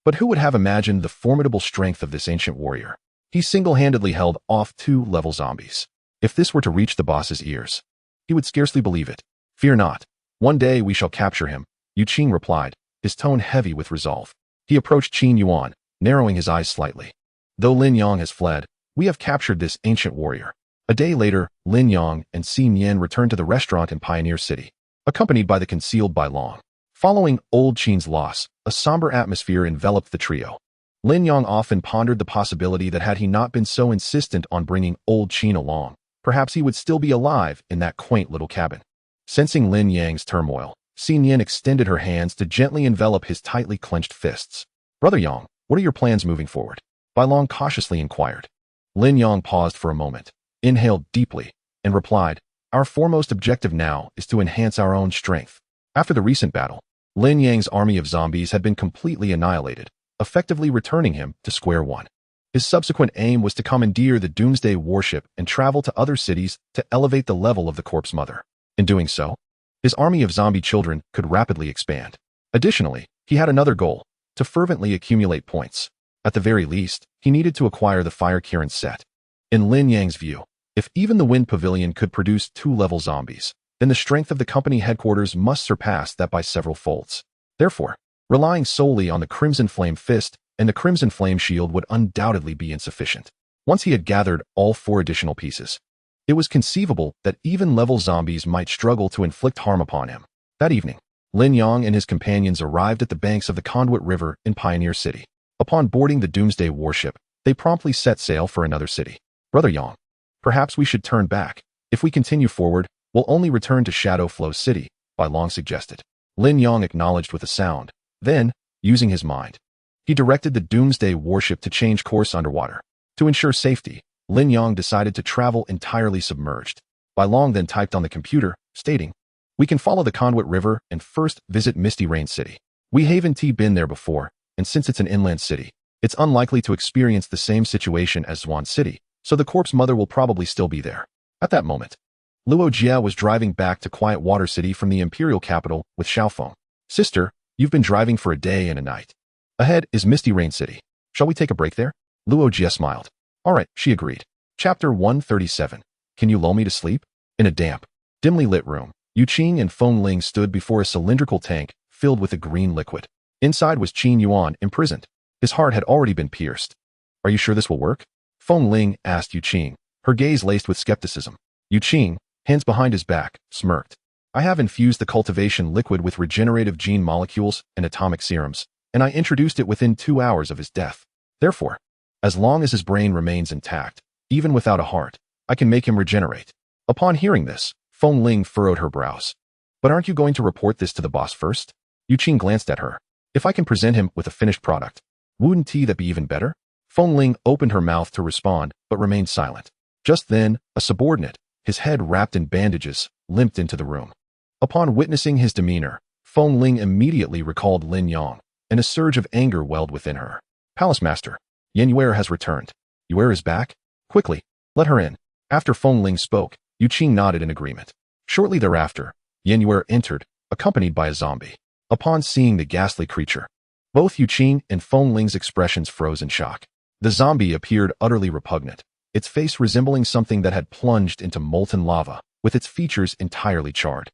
But who would have imagined the formidable strength of this ancient warrior? He single-handedly held off 2 level zombies. If this were to reach the boss's ears, he would scarcely believe it. Fear not. One day we shall capture him, Yu Qing replied, his tone heavy with resolve. He approached Qin Yuan, narrowing his eyes slightly. Though Lin Yang has fled, we have captured this ancient warrior. A day later, Lin Yang and Xinyan returned to the restaurant in Pioneer City, accompanied by the concealed Bai Long. Following Old Qin's loss, a somber atmosphere enveloped the trio. Lin Yang often pondered the possibility that had he not been so insistent on bringing Old Qin along, perhaps he would still be alive in that quaint little cabin. Sensing Lin Yang's turmoil, Xinyan extended her hands to gently envelop his tightly clenched fists. Brother Yang, what are your plans moving forward? Bai Long cautiously inquired. Lin Yang paused for a moment, inhaled deeply, and replied, Our foremost objective now is to enhance our own strength. After the recent battle, Lin Yang's army of zombies had been completely annihilated, effectively returning him to square one. His subsequent aim was to commandeer the Doomsday warship and travel to other cities to elevate the level of the Corpse Mother. In doing so, his army of zombie children could rapidly expand. Additionally, he had another goal, to fervently accumulate points. At the very least, he needed to acquire the Fire Kirin set. In Lin Yang's view, if even the Wind Pavilion could produce 2-level zombies, then the strength of the company headquarters must surpass that by several folds. Therefore, relying solely on the Crimson Flame Fist and the Crimson Flame Shield would undoubtedly be insufficient. Once he had gathered all 4 additional pieces, it was conceivable that even level zombies might struggle to inflict harm upon him. That evening, Lin Yang and his companions arrived at the banks of the Conduit River in Pioneer City. Upon boarding the Doomsday warship, they promptly set sail for another city. Brother Yang, perhaps we should turn back. If we continue forward, we'll only return to Shadow Flow City, Bai Long suggested. Lin Yang acknowledged with a sound. Then, using his mind, he directed the Doomsday warship to change course underwater. To ensure safety, Lin Yang decided to travel entirely submerged. Bai Long then typed on the computer, stating, We can follow the Conduit River and first visit Misty Rain City. We haven't been there before, and since it's an inland city, it's unlikely to experience the same situation as Zhuan City, so the Corpse Mother will probably still be there. At that moment, Luo Jia was driving back to Quiet Water City from the imperial capital with Xiaofeng. Sister, you've been driving for a day and a night. Ahead is Misty Rain City. Shall we take a break there? Luo Jia smiled. All right, she agreed. Chapter 137. Can you lull me to sleep? In a damp, dimly lit room, Yu Qing and Feng Ling stood before a cylindrical tank filled with a green liquid. Inside was Qin Yuan imprisoned. His heart had already been pierced. Are you sure this will work? Feng Ling asked Yu Qing, her gaze laced with skepticism. Yu Qing, hands behind his back, smirked. I have infused the cultivation liquid with regenerative gene molecules and atomic serums, and I introduced it within 2 hours of his death. Therefore, as long as his brain remains intact, even without a heart, I can make him regenerate. Upon hearing this, Feng Ling furrowed her brows. But aren't you going to report this to the boss first? Yu Qing glanced at her. If I can present him with a finished product, wouldn't that be even better? Feng Ling opened her mouth to respond, but remained silent. Just then, a subordinate, his head wrapped in bandages, limped into the room. Upon witnessing his demeanor, Feng Ling immediately recalled Lin Yang, and a surge of anger welled within her. Palace Master, Yan Yuer has returned. Yuer is back? Quickly, let her in. After Feng Ling spoke, Yu Qing nodded in agreement. Shortly thereafter, Yan Yuer entered, accompanied by a zombie. Upon seeing the ghastly creature, both Yu Qing and Feng Ling's expressions froze in shock. The zombie appeared utterly repugnant, its face resembling something that had plunged into molten lava, with its features entirely charred.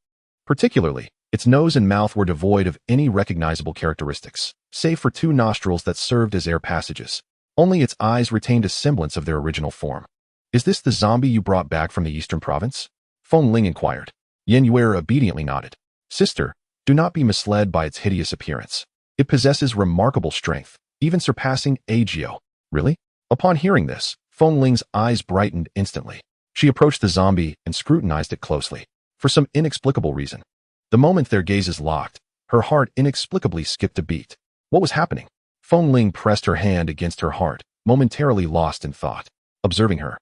Particularly, its nose and mouth were devoid of any recognizable characteristics, save for two nostrils that served as air passages. Only its eyes retained a semblance of their original form. Is this the zombie you brought back from the eastern province? Feng Ling inquired. Yan Yuer obediently nodded. Sister, do not be misled by its hideous appearance. It possesses remarkable strength, even surpassing Agio. Really? Upon hearing this, Feng Ling's eyes brightened instantly. She approached the zombie and scrutinized it closely. For some inexplicable reason, the moment their gazes locked, her heart inexplicably skipped a beat. What was happening? Feng Ling pressed her hand against her heart, momentarily lost in thought. Observing her,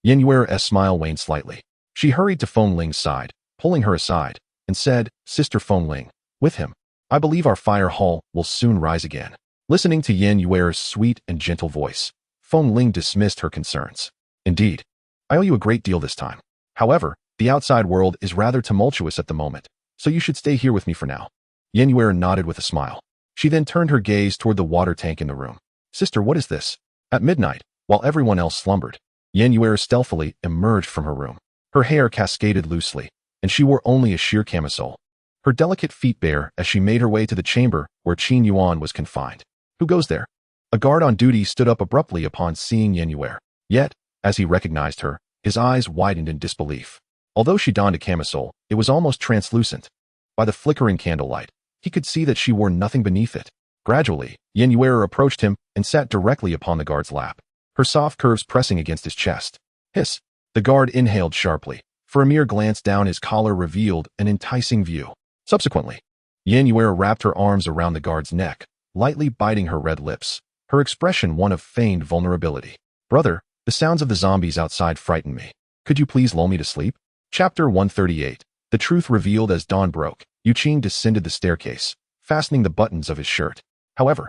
Yan Yuer's smile waned slightly. She hurried to Feng Ling's side, pulling her aside, and said, Sister Feng Ling, with him, I believe our fire hall will soon rise again. Listening to Yan Yuer's sweet and gentle voice, Feng Ling dismissed her concerns. Indeed, I owe you a great deal this time. However, the outside world is rather tumultuous at the moment, so you should stay here with me for now. Yan Yuer nodded with a smile. She then turned her gaze toward the water tank in the room. Sister, what is this? At midnight, while everyone else slumbered, Yan Yuer stealthily emerged from her room. Her hair cascaded loosely, and she wore only a sheer camisole. Her delicate feet bare as she made her way to the chamber where Qin Yuan was confined. Who goes there? A guard on duty stood up abruptly upon seeing Yan Yuer. Yet, as he recognized her, his eyes widened in disbelief. Although she donned a camisole, it was almost translucent. By the flickering candlelight, he could see that she wore nothing beneath it. Gradually, Yan Yuer approached him and sat directly upon the guard's lap, her soft curves pressing against his chest. Hiss! The guard inhaled sharply, for a mere glance down his collar revealed an enticing view. Subsequently, Yan Yuer wrapped her arms around the guard's neck, lightly biting her red lips, her expression one of feigned vulnerability. Brother, the sounds of the zombies outside frighten me. Could you please lull me to sleep? Chapter 138. The truth revealed as dawn broke, Yu Qing descended the staircase, fastening the buttons of his shirt. However,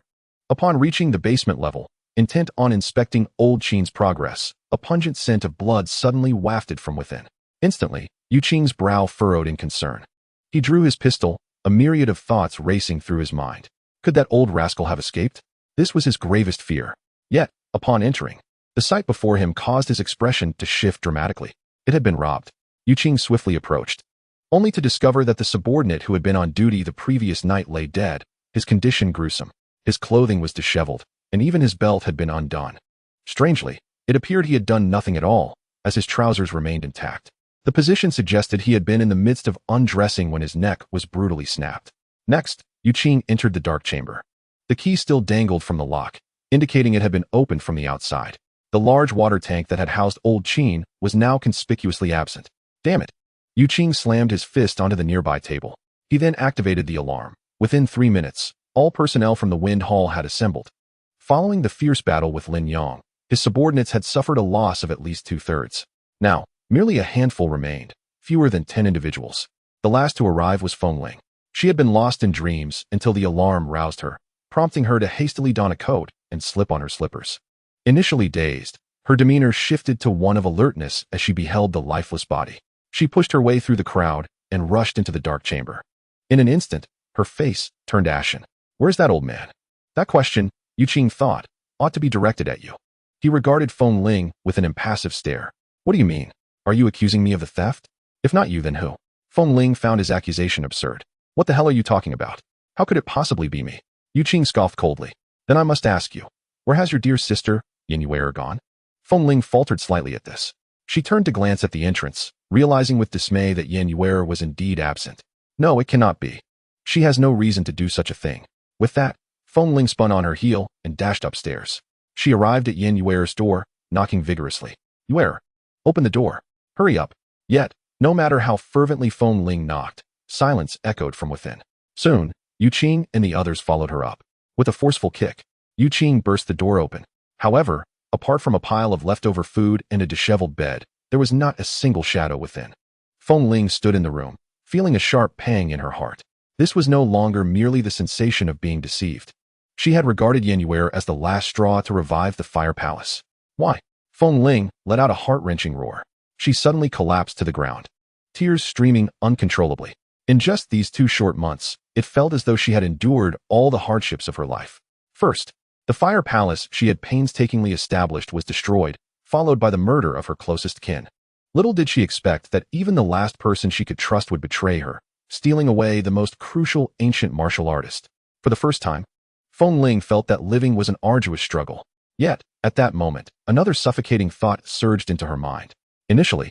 upon reaching the basement level, intent on inspecting old Qing's progress, a pungent scent of blood suddenly wafted from within. Instantly, Yu Qing's brow furrowed in concern. He drew his pistol, a myriad of thoughts racing through his mind. Could that old rascal have escaped? This was his gravest fear. Yet, upon entering, the sight before him caused his expression to shift dramatically. It had been robbed. Yu Qing swiftly approached, only to discover that the subordinate who had been on duty the previous night lay dead, his condition gruesome. His clothing was disheveled, and even his belt had been undone. Strangely, it appeared he had done nothing at all, as his trousers remained intact. The position suggested he had been in the midst of undressing when his neck was brutally snapped. Next, Yu Qing entered the dark chamber. The key still dangled from the lock, indicating it had been opened from the outside. The large water tank that had housed old Qin was now conspicuously absent. Damn it! Yu Qing slammed his fist onto the nearby table. He then activated the alarm. Within 3 minutes, all personnel from the Wind Hall had assembled. Following the fierce battle with Lin Yang, his subordinates had suffered a loss of at least 2/3. Now, merely a handful remained, fewer than 10 individuals. The last to arrive was Feng Ling. She had been lost in dreams until the alarm roused her, prompting her to hastily don a coat and slip on her slippers. Initially dazed, her demeanor shifted to one of alertness as she beheld the lifeless body. She pushed her way through the crowd and rushed into the dark chamber. In an instant, her face turned ashen. Where's that old man? That question, Yu Qing thought, ought to be directed at you. He regarded Feng Ling with an impassive stare. What do you mean? Are you accusing me of the theft? If not you, then who? Feng Ling found his accusation absurd. What the hell are you talking about? How could it possibly be me? Yu Qing scoffed coldly. Then I must ask you, where has your dear sister, Yan Yuer, gone? Feng Ling faltered slightly at this. She turned to glance at the entrance, realizing with dismay that Yan Yuer was indeed absent. No, it cannot be. She has no reason to do such a thing. With that, Feng Ling spun on her heel and dashed upstairs. She arrived at Yan Yuer's door, knocking vigorously. Yuer, open the door. Hurry up. Yet, no matter how fervently Feng Ling knocked, silence echoed from within. Soon, Yu Qing and the others followed her up. With a forceful kick, Yu Qing burst the door open. However, apart from a pile of leftover food and a disheveled bed, there was not a single shadow within. Feng Ling stood in the room, feeling a sharp pang in her heart. This was no longer merely the sensation of being deceived. She had regarded Yenyuer as the last straw to revive the Fire Palace. Why? Feng Ling let out a heart-wrenching roar. She suddenly collapsed to the ground, tears streaming uncontrollably. In just these 2 short months, it felt as though she had endured all the hardships of her life. First, the Fire Palace she had painstakingly established was destroyed, followed by the murder of her closest kin. Little did she expect that even the last person she could trust would betray her, stealing away the most crucial ancient martial artist. For the first time, Feng Ling felt that living was an arduous struggle. Yet, at that moment, another suffocating thought surged into her mind. Initially,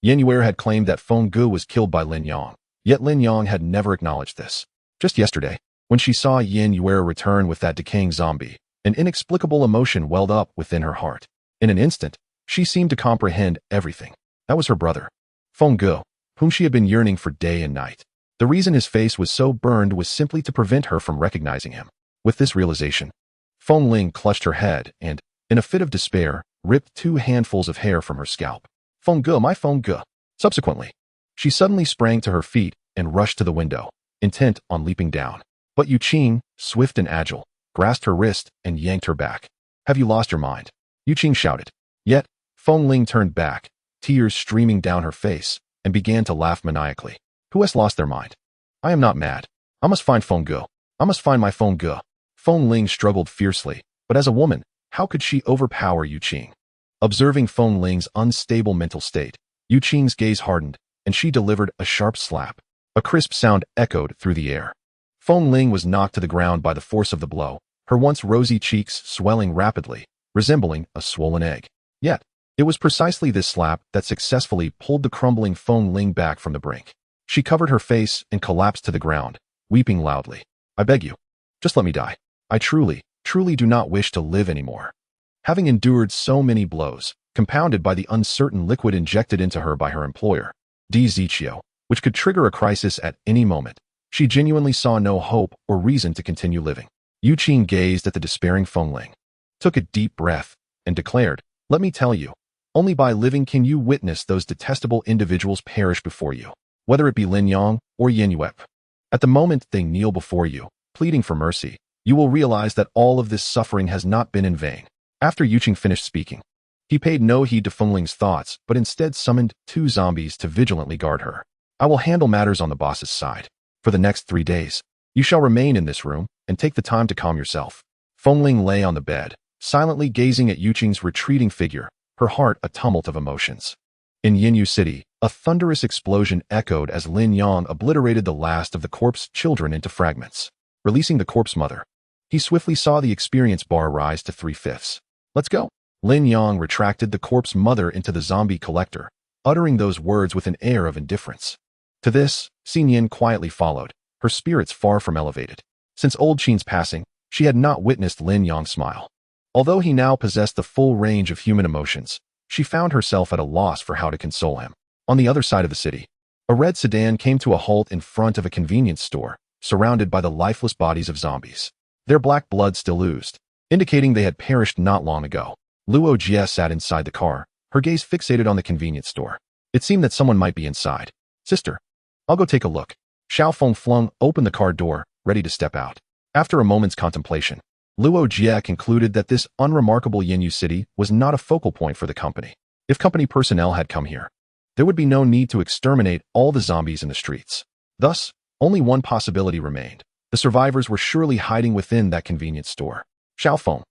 Yenyuer had claimed that Feng Gu was killed by Lin Yang, yet Lin Yang had never acknowledged this. Just yesterday, when she saw Yenyuer return with that decaying zombie, an inexplicable emotion welled up within her heart. In an instant, she seemed to comprehend everything. That was her brother, Feng Gu, whom she had been yearning for day and night. The reason his face was so burned was simply to prevent her from recognizing him. With this realization, Feng Ling clutched her head and, in a fit of despair, ripped 2 handfuls of hair from her scalp. Feng Gu, my Feng Gu. Subsequently, she suddenly sprang to her feet and rushed to the window, intent on leaping down. But Yu Qing, swift and agile, grasped her wrist and yanked her back. Have you lost your mind? Yu Qing shouted. Yet, Feng Ling turned back, tears streaming down her face, and began to laugh maniacally. Who has lost their mind? I am not mad. I must find Feng Gu. I must find my Feng Gu. Feng Ling struggled fiercely, but as a woman, how could she overpower Yu Qing? Observing Feng Ling's unstable mental state, Yu Qing's gaze hardened, and she delivered a sharp slap. A crisp sound echoed through the air. Feng Ling was knocked to the ground by the force of the blow, her once rosy cheeks swelling rapidly, resembling a swollen egg. Yet, it was precisely this slap that successfully pulled the crumbling Feng Ling back from the brink. She covered her face and collapsed to the ground, weeping loudly. I beg you, just let me die. I truly do not wish to live anymore. Having endured so many blows, compounded by the uncertain liquid injected into her by her employer, Di Zichio, which could trigger a crisis at any moment, she genuinely saw no hope or reason to continue living. Yu Qing gazed at the despairing Feng Ling, took a deep breath, and declared, let me tell you, only by living can you witness those detestable individuals perish before you, whether it be Lin Yang or Yenyuer. At the moment they kneel before you, pleading for mercy, you will realize that all of this suffering has not been in vain. After Yu Qing finished speaking, he paid no heed to Feng Ling's thoughts, but instead summoned 2 zombies to vigilantly guard her. I will handle matters on the boss's side. For the next 3 days, you shall remain in this room and take the time to calm yourself. Feng Ling lay on the bed, silently gazing at Yu Qing's retreating figure, her heart a tumult of emotions. In Yinyu City, a thunderous explosion echoed as Lin Yang obliterated the last of the corpse children into fragments, releasing the corpse mother. He swiftly saw the experience bar rise to 3/5. Let's go. Lin Yang retracted the corpse mother into the zombie collector, uttering those words with an air of indifference. To this, Xin Yin quietly followed, her spirits far from elevated. Since old Qin's passing, she had not witnessed Lin Yang smile. Although he now possessed the full range of human emotions, she found herself at a loss for how to console him. On the other side of the city, a red sedan came to a halt in front of a convenience store, surrounded by the lifeless bodies of zombies. Their black blood still oozed, indicating they had perished not long ago. Luo Jie sat inside the car, her gaze fixated on the convenience store. It seemed that someone might be inside. Sister, I'll go take a look. Xiao Feng flung open the car door, ready to step out. After a moment's contemplation, Luo Jie concluded that this unremarkable Yinyu city was not a focal point for the company. If company personnel had come here, there would be no need to exterminate all the zombies in the streets. Thus, only one possibility remained. The survivors were surely hiding within that convenience store. Xiao Feng,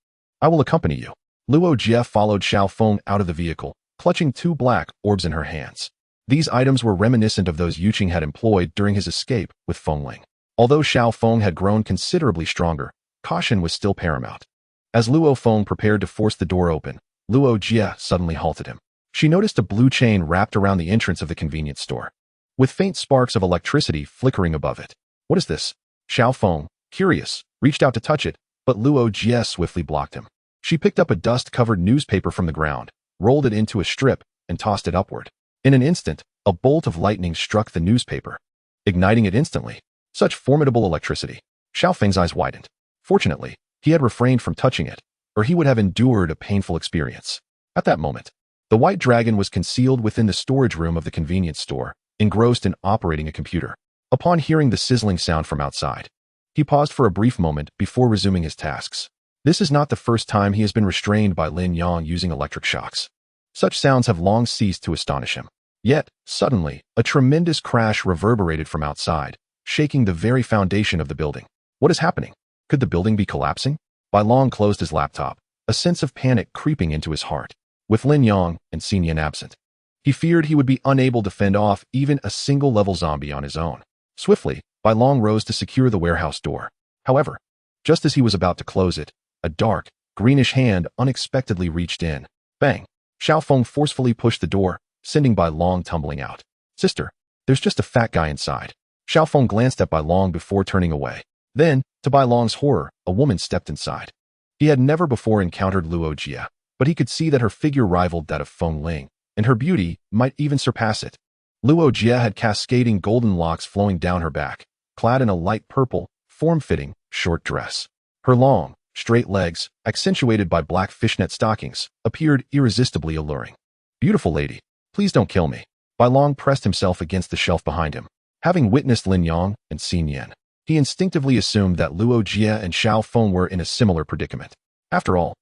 I will accompany you. Luo Jie followed Xiao Feng out of the vehicle, clutching 2 black orbs in her hands. These items were reminiscent of those Yu Qing had employed during his escape with Feng Ling. Although Xiao Feng had grown considerably stronger, caution was still paramount. As Luo Feng prepared to force the door open, Luo Jie suddenly halted him. She noticed a blue chain wrapped around the entrance of the convenience store, with faint sparks of electricity flickering above it. What is this? Xiao Feng, curious, reached out to touch it, but Luo Jie swiftly blocked him. She picked up a dust-covered newspaper from the ground, rolled it into a strip, and tossed it upward. In an instant, a bolt of lightning struck the newspaper, igniting it instantly. Such formidable electricity. Xiao Feng's eyes widened. Fortunately, he had refrained from touching it, or he would have endured a painful experience. At that moment, the white dragon was concealed within the storage room of the convenience store, engrossed in operating a computer. Upon hearing the sizzling sound from outside, he paused for a brief moment before resuming his tasks. This is not the first time he has been restrained by Lin Yang using electric shocks. Such sounds have long ceased to astonish him. Yet, suddenly, a tremendous crash reverberated from outside, shaking the very foundation of the building. What is happening? Could the building be collapsing? Bai Long closed his laptop, a sense of panic creeping into his heart. With Lin Yang and Xin Yan absent, he feared he would be unable to fend off even a single-level zombie on his own. Swiftly, Bai Long rose to secure the warehouse door. However, just as he was about to close it, a dark, greenish hand unexpectedly reached in. Bang! Xiao Feng forcefully pushed the door, sending Bai Long tumbling out. Sister, there's just a fat guy inside. Xiao Feng glanced at Bai Long before turning away. Then, to Bai Long's horror, a woman stepped inside. He had never before encountered Luo Jia, but he could see that her figure rivaled that of Feng Ling, and her beauty might even surpass it. Luo Jia had cascading golden locks flowing down her back, clad in a light purple, form-fitting, short dress. Her long, straight legs, accentuated by black fishnet stockings, appeared irresistibly alluring. Beautiful lady, please don't kill me. Bai Long pressed himself against the shelf behind him. Having witnessed Lin Yang and Xin Yan, he instinctively assumed that Luo Jia and Xiao Feng were in a similar predicament. After all,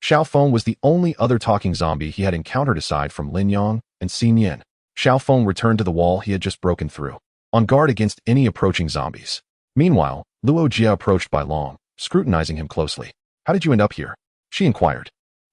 Xiao Feng was the only other talking zombie he had encountered aside from Lin Yang and Xin Yan. Xiao Feng returned to the wall he had just broken through, on guard against any approaching zombies. Meanwhile, Luo Jia approached Bai Long, scrutinizing him closely. How did you end up here? She inquired.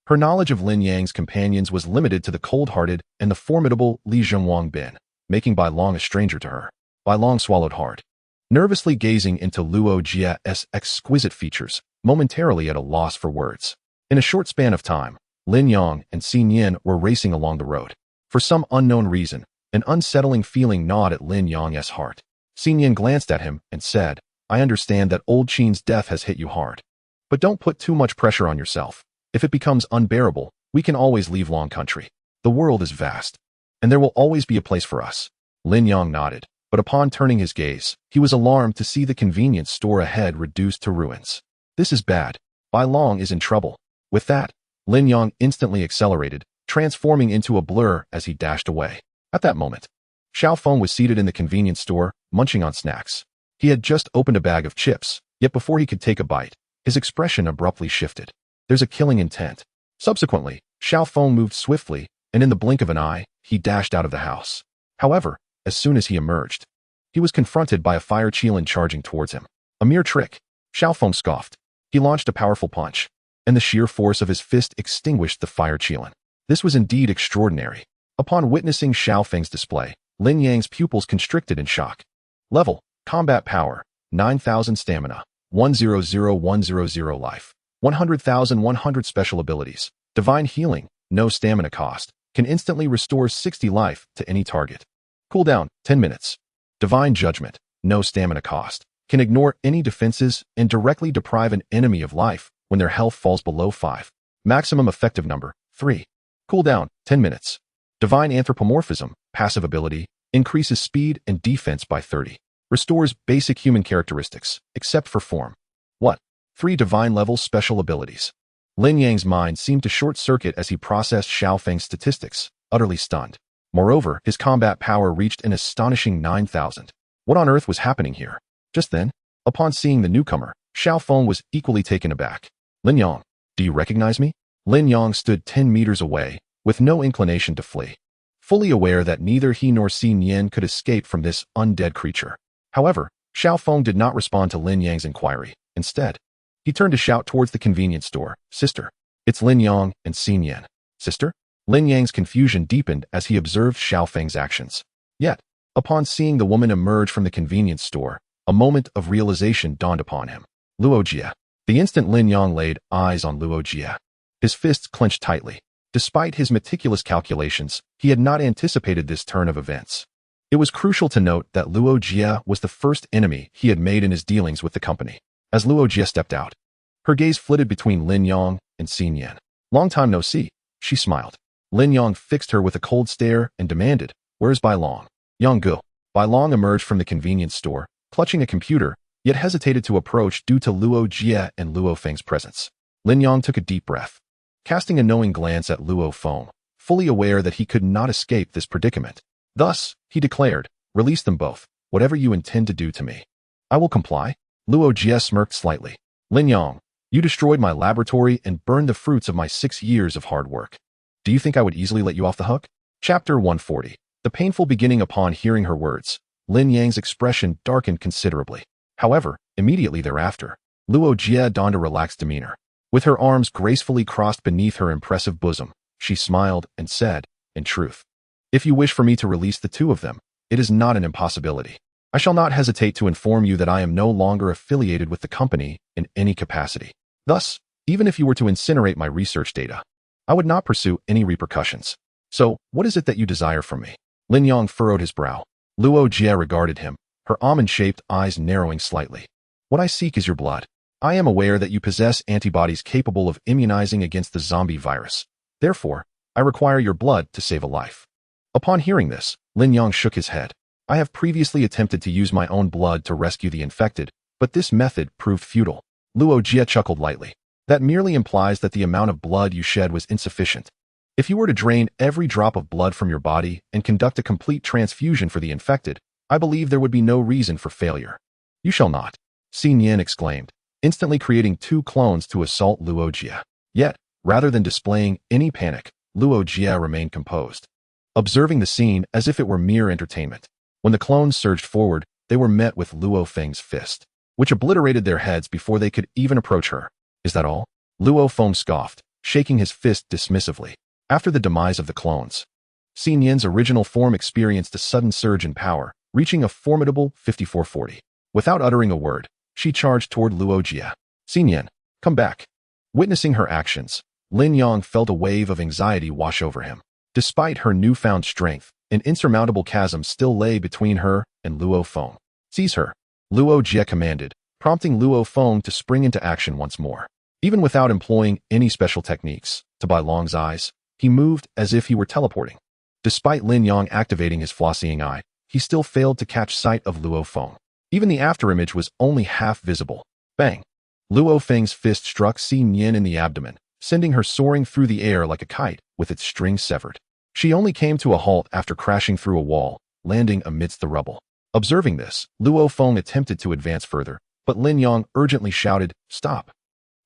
Her knowledge of Lin Yang's companions was limited to the cold-hearted and the formidable Li Zhengwang Bin, making Bai Long a stranger to her. Bai Long swallowed hard, nervously gazing into Luo Jia's exquisite features, momentarily at a loss for words. In a short span of time, Lin Yang and Xin Yan were racing along the road. For some unknown reason, an unsettling feeling gnawed at Lin Yang's heart. Xin Yan glanced at him and said, I understand that old Qin's death has hit you hard. But don't put too much pressure on yourself. If it becomes unbearable, we can always leave Long Country. The world is vast, and there will always be a place for us. Lin Yang nodded, but upon turning his gaze, he was alarmed to see the convenience store ahead reduced to ruins. This is bad. Bai Long is in trouble. With that, Lin Yang instantly accelerated, transforming into a blur as he dashed away. At that moment, Xiao Feng was seated in the convenience store, munching on snacks. He had just opened a bag of chips, yet before he could take a bite, his expression abruptly shifted. There's a killing intent. Subsequently, Xiao Feng moved swiftly, and in the blink of an eye, he dashed out of the house. However, as soon as he emerged, he was confronted by a fire Qilin charging towards him. A mere trick. Xiao Feng scoffed. He launched a powerful punch, and the sheer force of his fist extinguished the fire Qilin. This was indeed extraordinary. Upon witnessing Xiao Feng's display, Lin Yang's pupils constricted in shock. Level, combat power, 9,000 stamina, 100,100 life, 100,100 special abilities, divine healing, no stamina cost, can instantly restore 60 life to any target. Cooldown, 10 minutes. Divine judgment, no stamina cost, can ignore any defenses and directly deprive an enemy of life when their health falls below 5. Maximum effective number, 3. Cooldown, 10 minutes. Divine anthropomorphism, passive ability, increases speed and defense by 30. Restores basic human characteristics, except for form. What? 3 divine level special abilities. Lin Yang's mind seemed to short-circuit as he processed Xiao Feng's statistics, utterly stunned. Moreover, his combat power reached an astonishing 9,000. What on earth was happening here? Just then, upon seeing the newcomer, Xiao Feng was equally taken aback. Lin Yang, do you recognize me? Lin Yang stood 10 meters away, with no inclination to flee, fully aware that neither he nor Xin Yan could escape from this undead creature. However, Xiao Feng did not respond to Lin Yang's inquiry. Instead, he turned to shout towards the convenience store, Sister, it's Lin Yang and Xin Yan. Sister? Lin Yang's confusion deepened as he observed Xiao Feng's actions. Yet, upon seeing the woman emerge from the convenience store, a moment of realization dawned upon him. Luo Jia. The instant Lin Yang laid eyes on Luo Jia, his fists clenched tightly. Despite his meticulous calculations, he had not anticipated this turn of events. It was crucial to note that Luo Jia was the first enemy he had made in his dealings with the company. As Luo Jia stepped out, her gaze flitted between Lin Yang and Xin Yan. Long time no see, she smiled. Lin Yang fixed her with a cold stare and demanded, Where's Bai Long? Yang Gu. Bai Long emerged from the convenience store, clutching a computer, yet hesitated to approach due to Luo Jia and Luo Feng's presence. Lin Yang took a deep breath, casting a knowing glance at Luo Feng, fully aware that he could not escape this predicament. Thus, he declared, release them both, whatever you intend to do to me. I will comply. Luo Jie smirked slightly. Lin Yang, you destroyed my laboratory and burned the fruits of my 6 years of hard work. Do you think I would easily let you off the hook? Chapter 140. The painful beginning. Upon hearing her words, Lin Yang's expression darkened considerably. However, immediately thereafter, Luo Jie donned a relaxed demeanor. With her arms gracefully crossed beneath her impressive bosom, she smiled and said, in truth, if you wish for me to release the two of them, it is not an impossibility. I shall not hesitate to inform you that I am no longer affiliated with the company in any capacity. Thus, even if you were to incinerate my research data, I would not pursue any repercussions. So, what is it that you desire from me? Lin Yang furrowed his brow. Luo Jie regarded him, her almond-shaped eyes narrowing slightly. What I seek is your blood. I am aware that you possess antibodies capable of immunizing against the zombie virus. Therefore, I require your blood to save a life. Upon hearing this, Lin Yang shook his head. I have previously attempted to use my own blood to rescue the infected, but this method proved futile. Luo Jie chuckled lightly. That merely implies that the amount of blood you shed was insufficient. If you were to drain every drop of blood from your body and conduct a complete transfusion for the infected, I believe there would be no reason for failure. You shall not, Xin Yin exclaimed, instantly creating 2 clones to assault Luo Jie. Yet, rather than displaying any panic, Luo Jie remained composed, observing the scene as if it were mere entertainment. When the clones surged forward, they were met with Luo Feng's fist, which obliterated their heads before they could even approach her. Is that all? Luo Feng scoffed, shaking his fist dismissively. After the demise of the clones, Xin Yin's original form experienced a sudden surge in power, reaching a formidable 5440. Without uttering a word, she charged toward Luo Jie. Xin Yin, come back. Witnessing her actions, Lin Yang felt a wave of anxiety wash over him. Despite her newfound strength, an insurmountable chasm still lay between her and Luo Feng. Seize her, Luo Jie commanded, prompting Luo Feng to spring into action once more. Even without employing any special techniques, to Bai Long's eyes, he moved as if he were teleporting. Despite Lin Yang activating his flaw-seeing eye, he still failed to catch sight of Luo Feng. Even the afterimage was only half visible. Bang! Luo Feng's fist struck Xin Yin in the abdomen, sending her soaring through the air like a kite with its string severed. She only came to a halt after crashing through a wall, landing amidst the rubble. Observing this, Luo Feng attempted to advance further, but Lin Yang urgently shouted, stop.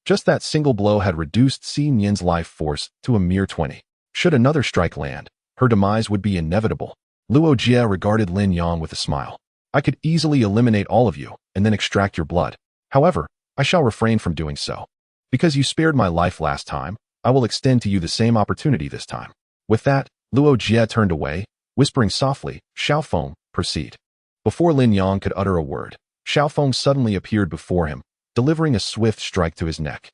Just that single blow had reduced Xin Yin's life force to a mere 20. Should another strike land, her demise would be inevitable. Luo Jie regarded Lin Yang with a smile. I could easily eliminate all of you and then extract your blood. However, I shall refrain from doing so. Because you spared my life last time, I will extend to you the same opportunity this time. With that, Luo Jie turned away, whispering softly, Xiaofeng, proceed. Before Lin Yang could utter a word, Xiaofeng suddenly appeared before him, delivering a swift strike to his neck.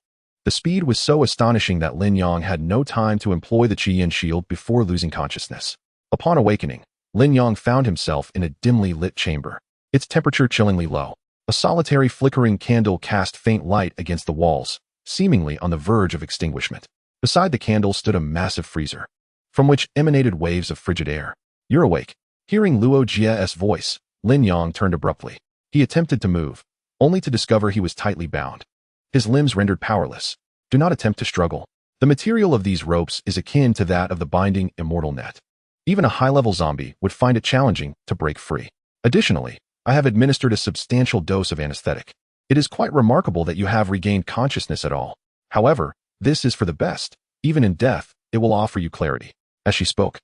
The speed was so astonishing that Lin Yang had no time to employ the Qi Yin shield before losing consciousness. Upon awakening, Lin Yang found himself in a dimly lit chamber, its temperature chillingly low. A solitary flickering candle cast faint light against the walls, seemingly on the verge of extinguishment. Beside the candle stood a massive freezer, from which emanated waves of frigid air. You're awake. Hearing Luo Jie's voice, Lin Yang turned abruptly. He attempted to move, only to discover he was tightly bound. His limbs rendered powerless. Do not attempt to struggle. The material of these ropes is akin to that of the binding immortal net. Even a high-level zombie would find it challenging to break free. Additionally, I have administered a substantial dose of anesthetic. It is quite remarkable that you have regained consciousness at all. However, this is for the best. Even in death, it will offer you clarity. As she spoke,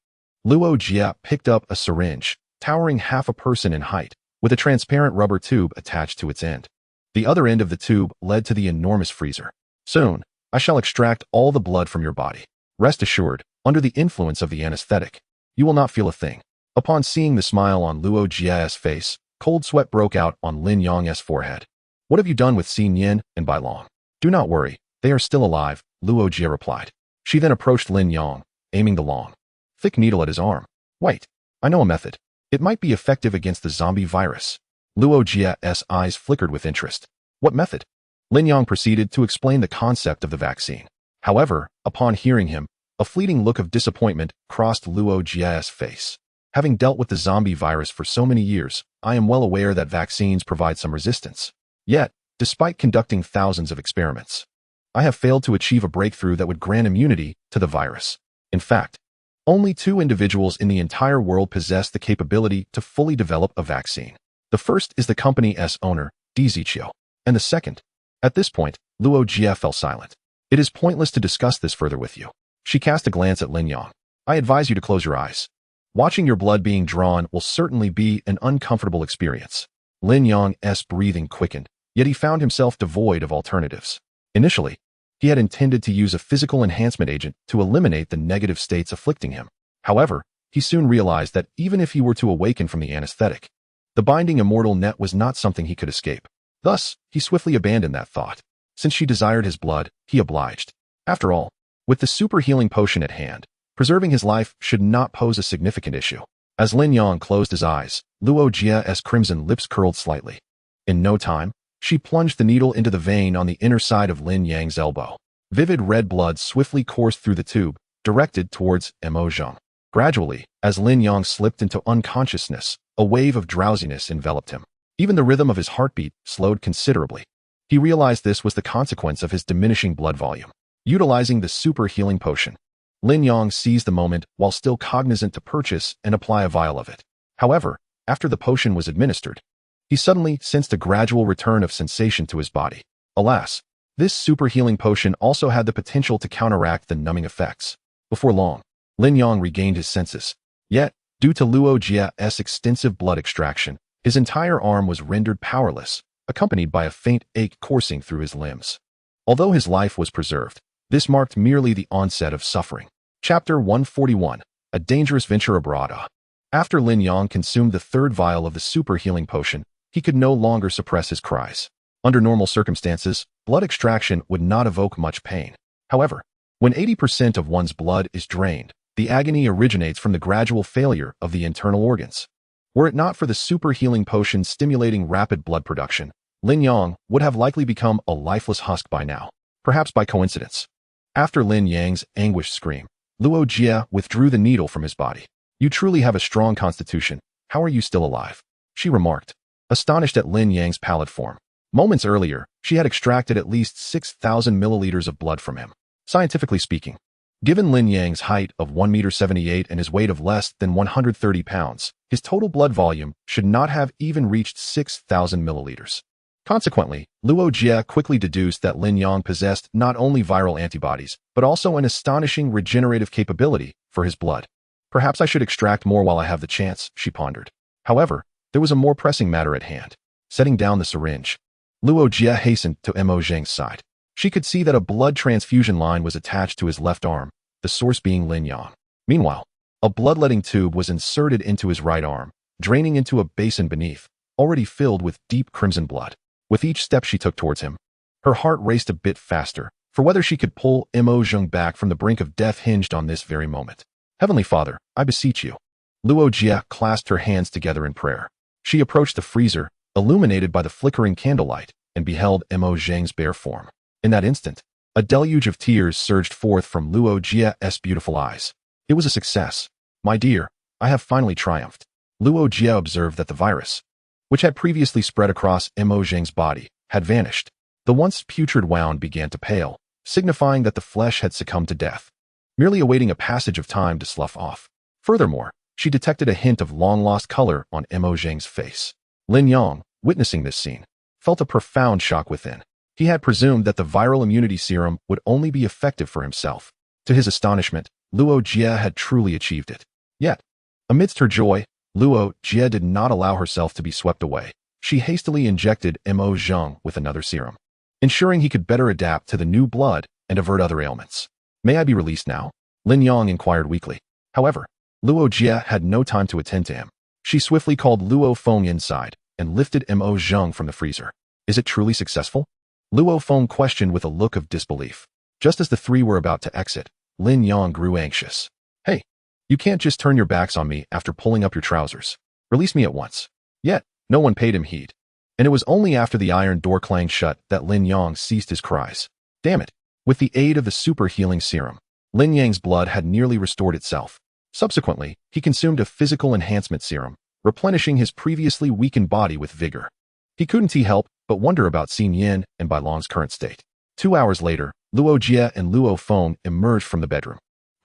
Luo Jie picked up a syringe, towering half a person in height, with a transparent rubber tube attached to its end. The other end of the tube led to the enormous freezer. Soon, I shall extract all the blood from your body. Rest assured, under the influence of the anesthetic, you will not feel a thing. Upon seeing the smile on Luo Jie's face, cold sweat broke out on Lin Yang's forehead. What have you done with Xin Yin and Bai Long? Do not worry, they are still alive, Luo Jie replied. She then approached Lin Yang, aiming the long, thick needle at his arm. Wait, I know a method. It might be effective against the zombie virus. Luo Jie's eyes flickered with interest. What method? Lin Yang proceeded to explain the concept of the vaccine. However, upon hearing him, a fleeting look of disappointment crossed Luo Jie's face. Having dealt with the zombie virus for so many years, I am well aware that vaccines provide some resistance. Yet, despite conducting thousands of experiments, I have failed to achieve a breakthrough that would grant immunity to the virus. In fact, Only two individuals in the entire world possess the capability to fully develop a vaccine. The first is the company's owner, Di Ziqiu, and the second. At this point, Luo Jie fell silent. It is pointless to discuss this further with you. She cast a glance at Lin Yang. I advise you to close your eyes. Watching your blood being drawn will certainly be an uncomfortable experience. Lin Yang's breathing quickened, yet he found himself devoid of alternatives. Initially, he had intended to use a physical enhancement agent to eliminate the negative states afflicting him. However, he soon realized that even if he were to awaken from the anesthetic, the binding immortal net was not something he could escape. Thus, he swiftly abandoned that thought. Since she desired his blood, he obliged. After all, with the super healing potion at hand, preserving his life should not pose a significant issue. As Lin Yang closed his eyes, Luo Jie's crimson lips curled slightly. In no time, she plunged the needle into the vein on the inner side of Lin Yang's elbow. Vivid red blood swiftly coursed through the tube, directed towards Mo Zheng. Gradually, as Lin Yang slipped into unconsciousness, a wave of drowsiness enveloped him. Even the rhythm of his heartbeat slowed considerably. He realized this was the consequence of his diminishing blood volume. Utilizing the super healing potion, Lin Yang seized the moment while still cognizant to purchase and apply a vial of it. However, after the potion was administered, he suddenly sensed a gradual return of sensation to his body. Alas, this super healing potion also had the potential to counteract the numbing effects. Before long, Lin Yang regained his senses. Yet, due to Luo Jie's extensive blood extraction, his entire arm was rendered powerless, accompanied by a faint ache coursing through his limbs. Although his life was preserved, this marked merely the onset of suffering. Chapter 141, A Dangerous Venture Abroad. After Lin Yang consumed the third vial of the super healing potion, he could no longer suppress his cries. Under normal circumstances, blood extraction would not evoke much pain. However, when 80% of one's blood is drained, the agony originates from the gradual failure of the internal organs. Were it not for the super healing potion stimulating rapid blood production, Lin Yang would have likely become a lifeless husk by now, perhaps by coincidence. After Lin Yang's anguished scream, Luo Jie withdrew the needle from his body. You truly have a strong constitution. How are you still alive? She remarked, astonished at Lin Yang's pallid form. Moments earlier, she had extracted at least 6,000 milliliters of blood from him. Scientifically speaking, given Lin Yang's height of 1.78 meters and his weight of less than 130 pounds, his total blood volume should not have even reached 6,000 milliliters. Consequently, Luo Jie quickly deduced that Lin Yang possessed not only viral antibodies, but also an astonishing regenerative capability for his blood. Perhaps I should extract more while I have the chance, she pondered. However, there was a more pressing matter at hand. Setting down the syringe, Luo Jie hastened to Mo Zheng's side. She could see that a blood transfusion line was attached to his left arm, the source being Lin Yang. Meanwhile, a bloodletting tube was inserted into his right arm, draining into a basin beneath, already filled with deep crimson blood. With each step she took towards him, her heart raced a bit faster, for whether she could pull Mo Zheng back from the brink of death hinged on this very moment. Heavenly Father, I beseech you. Luo Jie clasped her hands together in prayer. She approached the freezer, illuminated by the flickering candlelight, and beheld Mo Zheng's bare form. In that instant, a deluge of tears surged forth from Luo Jie's beautiful eyes. It was a success. My dear, I have finally triumphed. Luo Jie observed that the virus, which had previously spread across Mo Zheng's body, had vanished. The once putrid wound began to pale, signifying that the flesh had succumbed to death, merely awaiting a passage of time to slough off. Furthermore, she detected a hint of long-lost color on Mo Zheng's face. Lin Yang, witnessing this scene, felt a profound shock within. He had presumed that the viral immunity serum would only be effective for himself. To his astonishment, Luo Jie had truly achieved it. Yet, amidst her joy, Luo Jie did not allow herself to be swept away. She hastily injected Mo Zheng with another serum, ensuring he could better adapt to the new blood and avert other ailments. May I be released now? Lin Yang inquired weakly. However, Luo Jie had no time to attend to him. She swiftly called Luo Feng inside and lifted Mo Zheng from the freezer. Is it truly successful? Luo Feng questioned with a look of disbelief. Just as the three were about to exit, Lin Yang grew anxious. Hey, you can't just turn your backs on me after pulling up your trousers. Release me at once. Yet, no one paid him heed. And it was only after the iron door clanged shut that Lin Yang ceased his cries. Damn it. With the aid of the super healing serum, Lin Yang's blood had nearly restored itself. Subsequently, he consumed a physical enhancement serum, replenishing his previously weakened body with vigor. He couldn't help but wonder about Xin Yin and Bai Long's current state. 2 hours later, Luo Jie and Luo Feng emerged from the bedroom.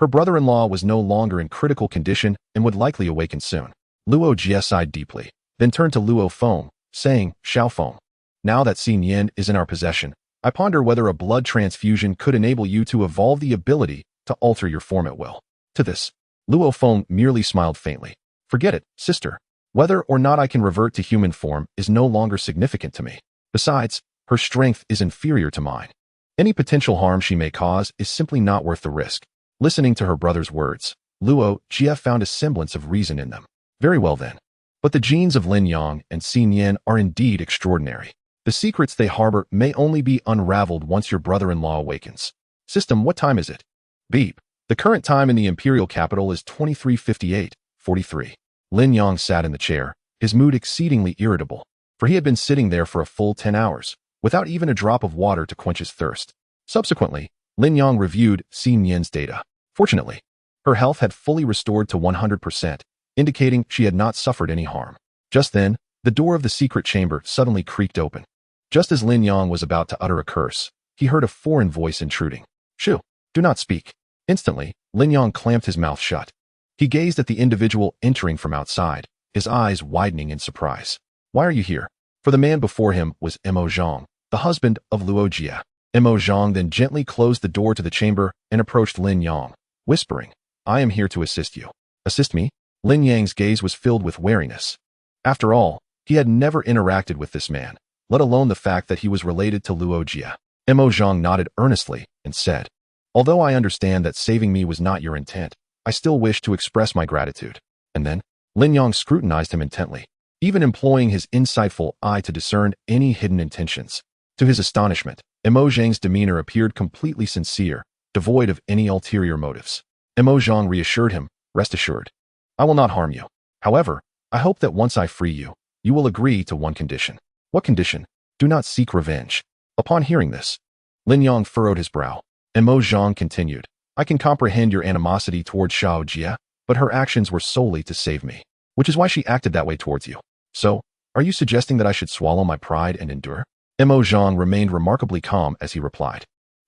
Her brother-in-law was no longer in critical condition and would likely awaken soon. Luo Jie sighed deeply, then turned to Luo Feng, saying, Xiao Feng, now that Xin Yin is in our possession, I ponder whether a blood transfusion could enable you to evolve the ability to alter your form at will. To this, Luo Feng merely smiled faintly. Forget it, sister. Whether or not I can revert to human form is no longer significant to me. Besides, her strength is inferior to mine. Any potential harm she may cause is simply not worth the risk. Listening to her brother's words, Luo Jie found a semblance of reason in them. Very well then. But the genes of Lin Yang and Xin Yin are indeed extraordinary. The secrets they harbor may only be unraveled once your brother-in-law awakens. System, what time is it? Beep. The current time in the imperial capital is 23:58:43. Lin Yang sat in the chair, his mood exceedingly irritable, for he had been sitting there for a full 10 hours, without even a drop of water to quench his thirst. Subsequently, Lin Yang reviewed Xin Yin's data. Fortunately, her health had fully restored to 100%, indicating she had not suffered any harm. Just then, the door of the secret chamber suddenly creaked open. Just as Lin Yang was about to utter a curse, he heard a foreign voice intruding. Shoo, do not speak. Instantly, Lin Yang clamped his mouth shut. He gazed at the individual entering from outside, his eyes widening in surprise. Why are you here? For the man before him was Mo Zhang, the husband of Luo Jie. Mo Zhang then gently closed the door to the chamber and approached Lin Yang, whispering, I am here to assist you. Assist me? Lin Yang's gaze was filled with wariness. After all, he had never interacted with this man, let alone the fact that he was related to Luo Jie. Mo Zhang nodded earnestly and said, Although I understand that saving me was not your intent, I still wish to express my gratitude. And then, Lin Yang scrutinized him intently, even employing his insightful eye to discern any hidden intentions. To his astonishment, Mo Zhang's demeanor appeared completely sincere, devoid of any ulterior motives. Mo Zhang reassured him, Rest assured, I will not harm you. However, I hope that once I free you, you will agree to one condition. What condition? Do not seek revenge. Upon hearing this, Lin Yang furrowed his brow. Mo Zhang continued, I can comprehend your animosity towards Xiao Jie, but her actions were solely to save me, which is why she acted that way towards you. So, are you suggesting that I should swallow my pride and endure? Mo Zhang remained remarkably calm as he replied,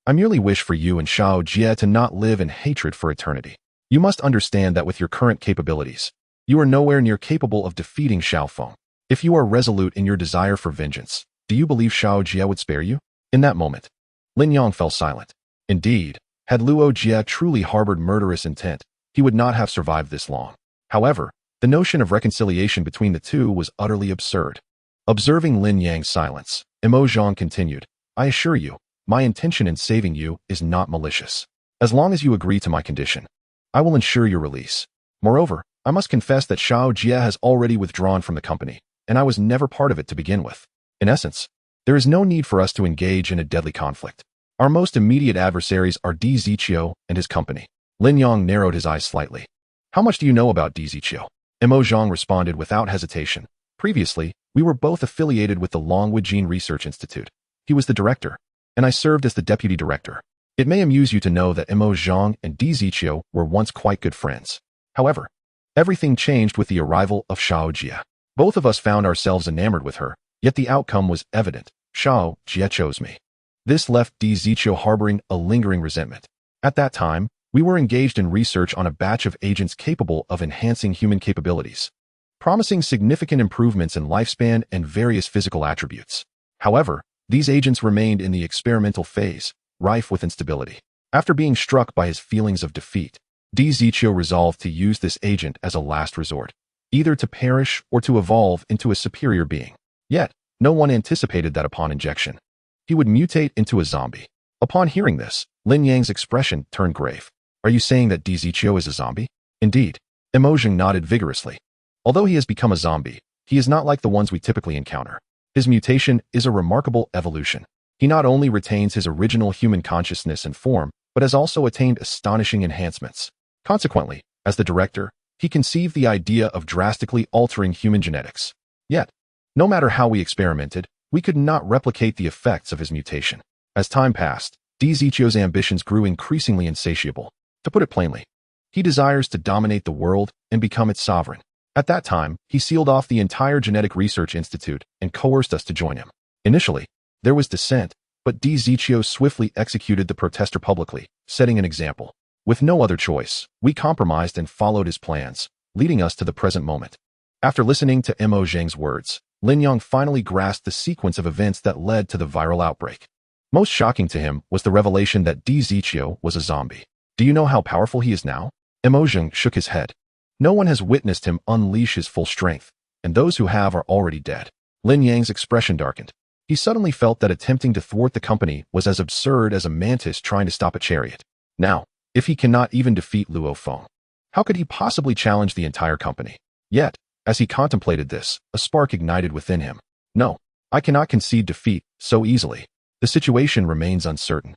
I merely wish for you and Xiao Jie to not live in hatred for eternity. You must understand that with your current capabilities, you are nowhere near capable of defeating Xiao Feng. If you are resolute in your desire for vengeance, do you believe Xiao Jie would spare you? In that moment, Lin Yang fell silent. Indeed, had Luo Jie truly harbored murderous intent, he would not have survived this long. However, the notion of reconciliation between the two was utterly absurd. Observing Lin Yang's silence, Mo Zhang continued, I assure you, my intention in saving you is not malicious. As long as you agree to my condition, I will ensure your release. Moreover, I must confess that Xiao Jie has already withdrawn from the company, and I was never part of it to begin with. In essence, there is no need for us to engage in a deadly conflict. Our most immediate adversaries are Di Ziqiu and his company. Lin Yang narrowed his eyes slightly. How much do you know about Di Ziqiu? Mo Zhang responded without hesitation. Previously, we were both affiliated with the Longwood Gene Research Institute. He was the director, and I served as the deputy director. It may amuse you to know that Mo Zhang and Di Ziqiu were once quite good friends. However, everything changed with the arrival of Xiao Jie. Both of us found ourselves enamored with her, yet the outcome was evident. Xiao Jie chose me. This left Di Ziqiu harboring a lingering resentment. At that time, we were engaged in research on a batch of agents capable of enhancing human capabilities, promising significant improvements in lifespan and various physical attributes. However, these agents remained in the experimental phase, rife with instability. After being struck by his feelings of defeat, Di Ziqiu resolved to use this agent as a last resort, either to perish or to evolve into a superior being. Yet, no one anticipated that upon injection, he would mutate into a zombie. Upon hearing this, Lin Yang's expression turned grave. Are you saying that Di Ziqiu is a zombie? Indeed. Mo Zhang nodded vigorously. Although he has become a zombie, he is not like the ones we typically encounter. His mutation is a remarkable evolution. He not only retains his original human consciousness and form, but has also attained astonishing enhancements. Consequently, as the director, he conceived the idea of drastically altering human genetics. Yet, no matter how we experimented, we could not replicate the effects of his mutation. As time passed, Di Ziqiu's ambitions grew increasingly insatiable. To put it plainly, he desires to dominate the world and become its sovereign. At that time, he sealed off the entire Genetic Research Institute and coerced us to join him. Initially, there was dissent, but Di Ziqiu swiftly executed the protester publicly, setting an example. With no other choice, we compromised and followed his plans, leading us to the present moment. After listening to Mo Zheng's words, Lin Yang finally grasped the sequence of events that led to the viral outbreak. Most shocking to him was the revelation that Di Ziqiu was a zombie. Do you know how powerful he is now? Mo Zheng shook his head. No one has witnessed him unleash his full strength, and those who have are already dead. Lin Yang's expression darkened. He suddenly felt that attempting to thwart the company was as absurd as a mantis trying to stop a chariot. Now, if he cannot even defeat Luo Feng, how could he possibly challenge the entire company? Yet, as he contemplated this, a spark ignited within him. No, I cannot concede defeat so easily. The situation remains uncertain.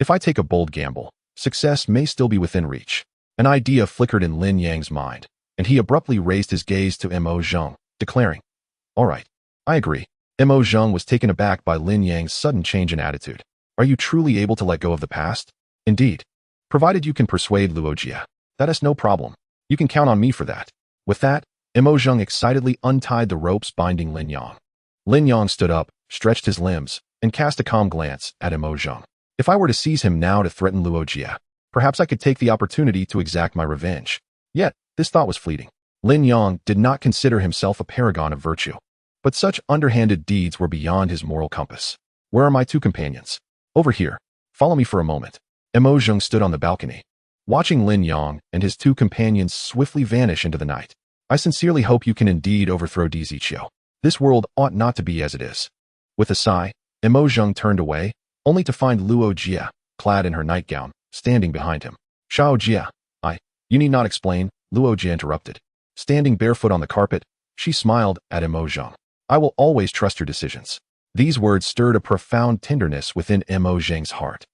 If I take a bold gamble, success may still be within reach. An idea flickered in Lin Yang's mind, and he abruptly raised his gaze to Mo Zheng, declaring, "All right, I agree." Mo Zheng was taken aback by Lin Yang's sudden change in attitude. "Are you truly able to let go of the past?" "Indeed. Provided you can persuade Luo Jia. That is no problem. You can count on me for that." With that, Mo Zheng excitedly untied the ropes binding Lin Yang. Lin Yang stood up, stretched his limbs, and cast a calm glance at Mo Zheng. If I were to seize him now to threaten Luo Jia, perhaps I could take the opportunity to exact my revenge. Yet, this thought was fleeting. Lin Yang did not consider himself a paragon of virtue, but such underhanded deeds were beyond his moral compass. "Where are my two companions?" "Over here. Follow me for a moment." Mo Zheng stood on the balcony, watching Lin Yang and his two companions swiftly vanish into the night. "I sincerely hope you can indeed overthrow Di Ziqiu. This world ought not to be as it is." With a sigh, Mo Zheng turned away, only to find Luo Jia, clad in her nightgown, standing behind him. "Xiao Jia, you need not explain," Luo Jia interrupted. Standing barefoot on the carpet, she smiled at Mo Zheng. "I will always trust your decisions." These words stirred a profound tenderness within Mo Zheng's heart.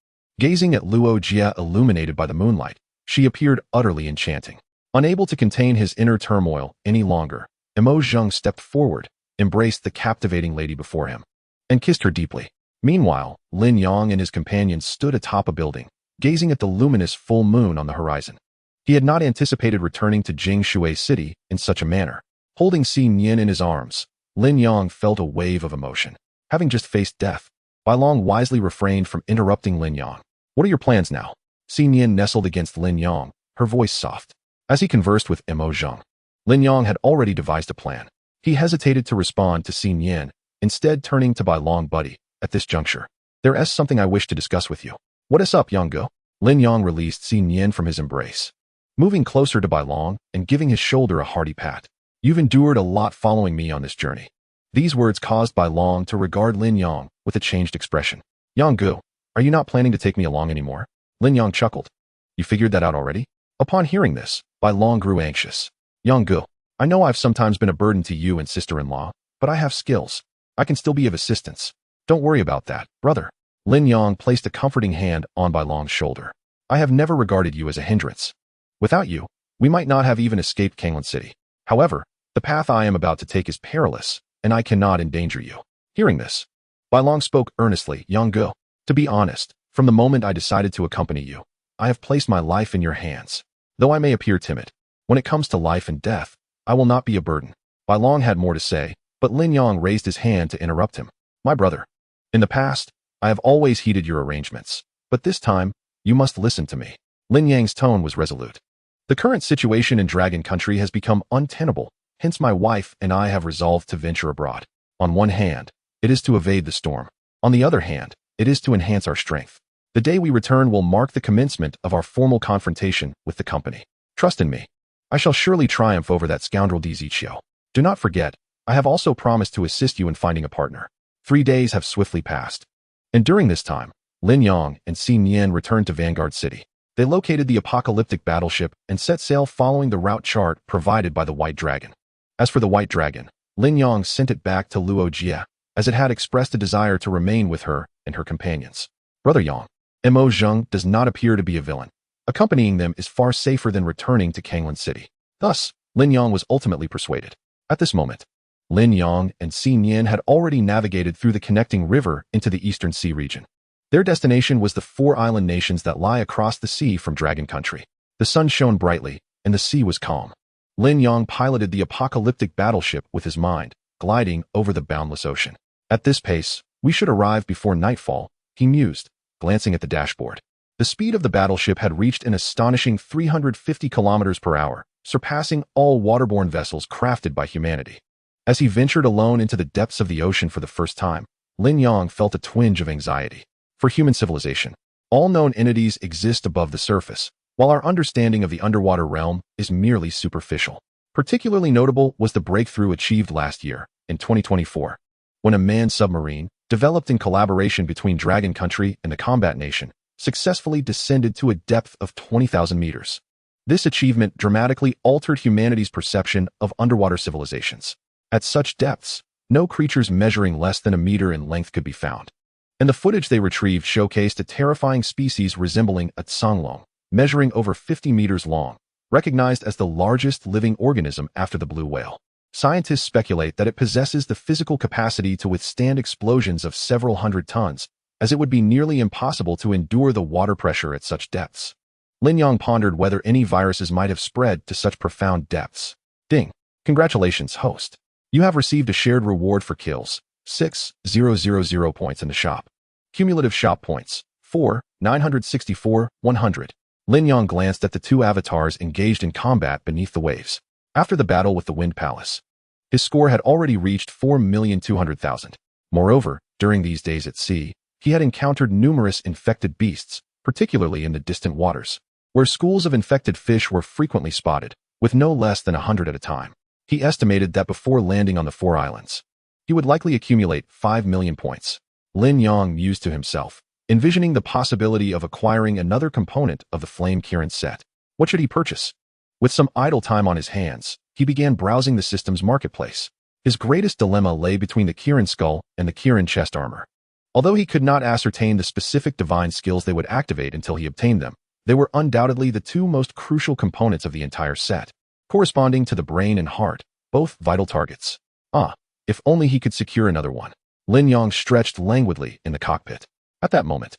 Gazing at Luo Jia illuminated by the moonlight, she appeared utterly enchanting. Unable to contain his inner turmoil any longer, Mo Zheng stepped forward, embraced the captivating lady before him, and kissed her deeply. Meanwhile, Lin Yang and his companions stood atop a building, gazing at the luminous full moon on the horizon. He had not anticipated returning to Jingshui City in such a manner. Holding Xin Yin in his arms, Lin Yang felt a wave of emotion. Having just faced death, Bai Long wisely refrained from interrupting Lin Yang. "What are your plans now?" Xin Yin nestled against Lin Yang, her voice soft. As he conversed with Mo Zheng, Lin Yang had already devised a plan. He hesitated to respond to Xin Yin, instead turning to Bai Long. "Buddy, at this juncture, there is something I wish to discuss with you." "What is up, Yang Go?" Lin Yang released Xin Yin from his embrace, moving closer to Bai Long and giving his shoulder a hearty pat. "You've endured a lot following me on this journey." These words caused Bai Long to regard Lin Yang with a changed expression. "Yang Go, are you not planning to take me along anymore?" Lin Yang chuckled. "You figured that out already?" Upon hearing this, Bai Long grew anxious. "Yang Go, I know I've sometimes been a burden to you and sister-in-law, but I have skills. I can still be of assistance. Don't worry about that, brother." Lin Yang placed a comforting hand on Bai Long's shoulder. "I have never regarded you as a hindrance. Without you, we might not have even escaped Kanglan City. However, the path I am about to take is perilous, and I cannot endanger you." Hearing this, Bai Long spoke earnestly. "Yang Go, to be honest, from the moment I decided to accompany you, I have placed my life in your hands. Though I may appear timid, when it comes to life and death, I will not be a burden." Bai Long had more to say, but Lin Yang raised his hand to interrupt him. "My brother, in the past, I have always heeded your arrangements, but this time, you must listen to me." Lin Yang's tone was resolute. "The current situation in Dragon Country has become untenable, hence my wife and I have resolved to venture abroad. On one hand, it is to evade the storm. On the other hand, it is to enhance our strength. The day we return will mark the commencement of our formal confrontation with the company. Trust in me. I shall surely triumph over that scoundrel Di Ziqiu. Do not forget, I have also promised to assist you in finding a partner." 3 days have swiftly passed, and during this time, Lin Yang and Xin Yin returned to Vanguard City. They located the apocalyptic battleship and set sail following the route chart provided by the White Dragon. As for the White Dragon, Lin Yang sent it back to Luo Jia, as it had expressed a desire to remain with her and her companions. "Brother Yang, Mo Zheng does not appear to be a villain. Accompanying them is far safer than returning to Kanglan City." Thus, Lin Yang was ultimately persuaded. At this moment, Lin Yang and Xin Yin had already navigated through the connecting river into the Eastern Sea region. Their destination was the 4 island nations that lie across the sea from Dragon Country. The sun shone brightly, and the sea was calm. Lin Yang piloted the apocalyptic battleship with his mind, gliding over the boundless ocean. "At this pace, we should arrive before nightfall," he mused, glancing at the dashboard. The speed of the battleship had reached an astonishing 350 kilometers per hour, surpassing all waterborne vessels crafted by humanity. As he ventured alone into the depths of the ocean for the first time, Lin Yang felt a twinge of anxiety. For human civilization, all known entities exist above the surface, while our understanding of the underwater realm is merely superficial. Particularly notable was the breakthrough achieved last year, in 2024, when a manned submarine, developed in collaboration between Dragon Country and the Combat Nation, successfully descended to a depth of 20,000 meters. This achievement dramatically altered humanity's perception of underwater civilizations. At such depths, no creatures measuring less than a meter in length could be found, and the footage they retrieved showcased a terrifying species resembling a tsanglong, measuring over 50 meters long, recognized as the largest living organism after the blue whale. Scientists speculate that it possesses the physical capacity to withstand explosions of several hundred tons, as it would be nearly impossible to endure the water pressure at such depths. Lin Yang pondered whether any viruses might have spread to such profound depths. Ding. Congratulations, host. You have received a shared reward for kills, 6,000 points in the shop. Cumulative shop points, 4,964, 100. Lin Yang glanced at the two avatars engaged in combat beneath the waves. After the battle with the Wind Palace, his score had already reached 4,200,000. Moreover, during these days at sea, he had encountered numerous infected beasts, particularly in the distant waters, where schools of infected fish were frequently spotted, with no less than 100 at a time. He estimated that before landing on the 4 islands, he would likely accumulate 5 million points. Lin Yang mused to himself, envisioning the possibility of acquiring another component of the Flame Kirin set. What should he purchase? With some idle time on his hands, he began browsing the system's marketplace. His greatest dilemma lay between the Kirin skull and the Kirin chest armor. Although he could not ascertain the specific divine skills they would activate until he obtained them, they were undoubtedly the two most crucial components of the entire set, corresponding to the brain and heart, both vital targets. If only he could secure another one. Lin Yang stretched languidly in the cockpit. At that moment,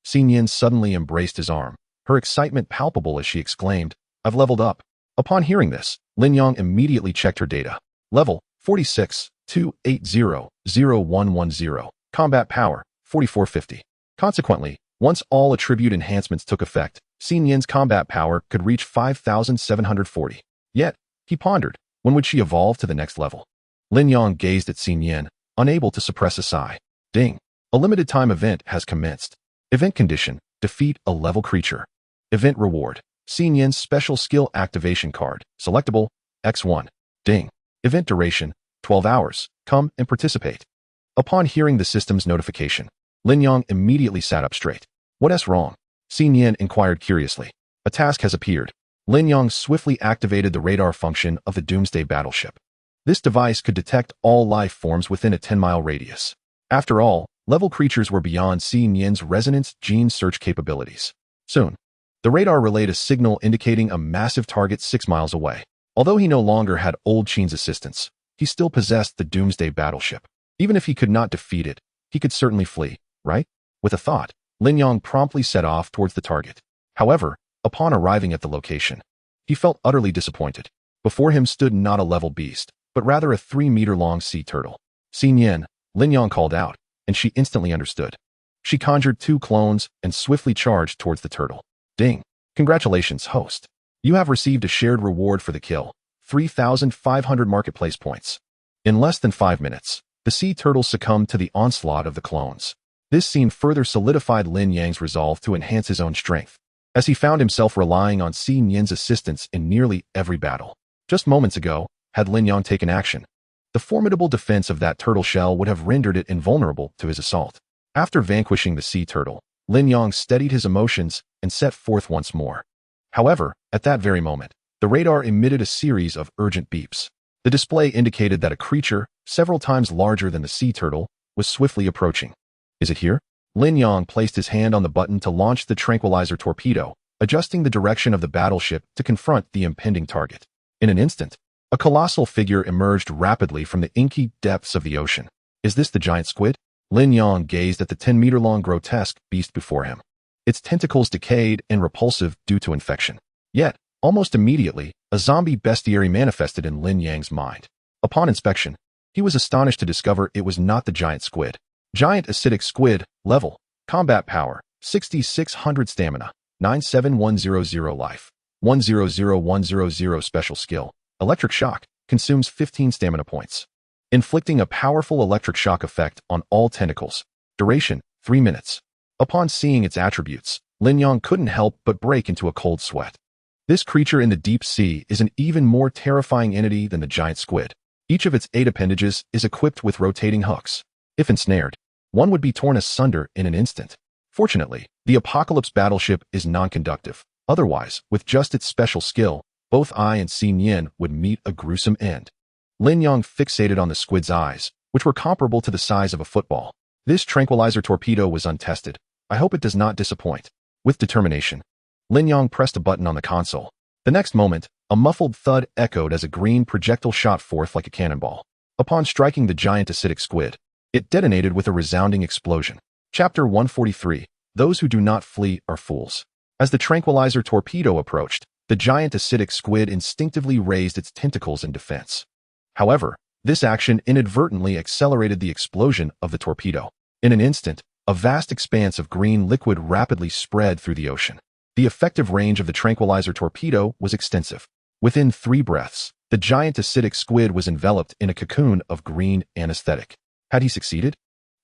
Xin Yin suddenly embraced his arm, her excitement palpable as she exclaimed, "I've leveled up." Upon hearing this, Lin Yang immediately checked her data. Level 46, 2800110. Combat power 4450. Consequently, once all attribute enhancements took effect, Xin Yin's combat power could reach 5,740. Yet, he pondered, when would she evolve to the next level? Lin Yang gazed at Xin Yin, unable to suppress a sigh. Ding. A limited time event has commenced. Event condition, defeat a level creature. Event reward, Xin Yin's special skill activation card, selectable, X1. Ding. Event duration, 12 hours, come and participate. Upon hearing the system's notification, Lin Yang immediately sat up straight. What's wrong? Xin Yin inquired curiously. A task has appeared. Lin Yang swiftly activated the radar function of the Doomsday battleship. This device could detect all life forms within a 10-mile radius. After all, level creatures were beyond Xin Yin's resonance gene search capabilities. Soon, the radar relayed a signal indicating a massive target 6 miles away. Although he no longer had Old Qin's assistance, he still possessed the Doomsday battleship. Even if he could not defeat it, he could certainly flee, right? With a thought, Lin Yang promptly set off towards the target. However, upon arriving at the location, he felt utterly disappointed. Before him stood not a level beast, but rather a 3-meter-long sea turtle. Xin Yin, Lin Yang called out, and she instantly understood. She conjured 2 clones and swiftly charged towards the turtle. Ding. Congratulations, host. You have received a shared reward for the kill, 3,500 marketplace points. In less than 5 minutes, the sea turtle succumbed to the onslaught of the clones. This scene further solidified Lin Yang's resolve to enhance his own strength, as he found himself relying on Xin Yin's assistance in nearly every battle. Just moments ago, had Lin Yang taken action, the formidable defense of that turtle shell would have rendered it invulnerable to his assault. After vanquishing the sea turtle, Lin Yang steadied his emotions and set forth once more. However, at that very moment, the radar emitted a series of urgent beeps. The display indicated that a creature, several times larger than the sea turtle, was swiftly approaching. Is it here? Lin Yang placed his hand on the button to launch the tranquilizer torpedo, adjusting the direction of the battleship to confront the impending target. In an instant, a colossal figure emerged rapidly from the inky depths of the ocean. Is this the giant squid? Lin Yang gazed at the 10-meter-long grotesque beast before him. Its tentacles decayed and repulsive due to infection. Yet, almost immediately, a zombie bestiary manifested in Lin Yang's mind. Upon inspection, he was astonished to discover it was not the giant squid. Giant acidic squid, level, combat power, 6600 stamina, 97100 life, 100100 special skill. Electric shock consumes 15 stamina points, inflicting a powerful electric shock effect on all tentacles. Duration, 3 minutes. Upon seeing its attributes, Lin Yong couldn't help but break into a cold sweat. This creature in the deep sea is an even more terrifying entity than the giant squid. Each of its 8 appendages is equipped with rotating hooks. If ensnared, one would be torn asunder in an instant. Fortunately, the Apocalypse battleship is non-conductive. Otherwise, with just its special skill, both I and Xi Nian would meet a gruesome end. Lin Yong fixated on the squid's eyes, which were comparable to the size of a football. This tranquilizer torpedo was untested. I hope it does not disappoint. With determination, Lin Yong pressed a button on the console. The next moment, a muffled thud echoed as a green projectile shot forth like a cannonball. Upon striking the giant acidic squid, it detonated with a resounding explosion. Chapter 143. Those who do not flee are fools. As the tranquilizer torpedo approached, the giant acidic squid instinctively raised its tentacles in defense. However, this action inadvertently accelerated the explosion of the torpedo. In an instant, a vast expanse of green liquid rapidly spread through the ocean. The effective range of the tranquilizer torpedo was extensive. Within 3 breaths, the giant acidic squid was enveloped in a cocoon of green anesthetic. Had he succeeded?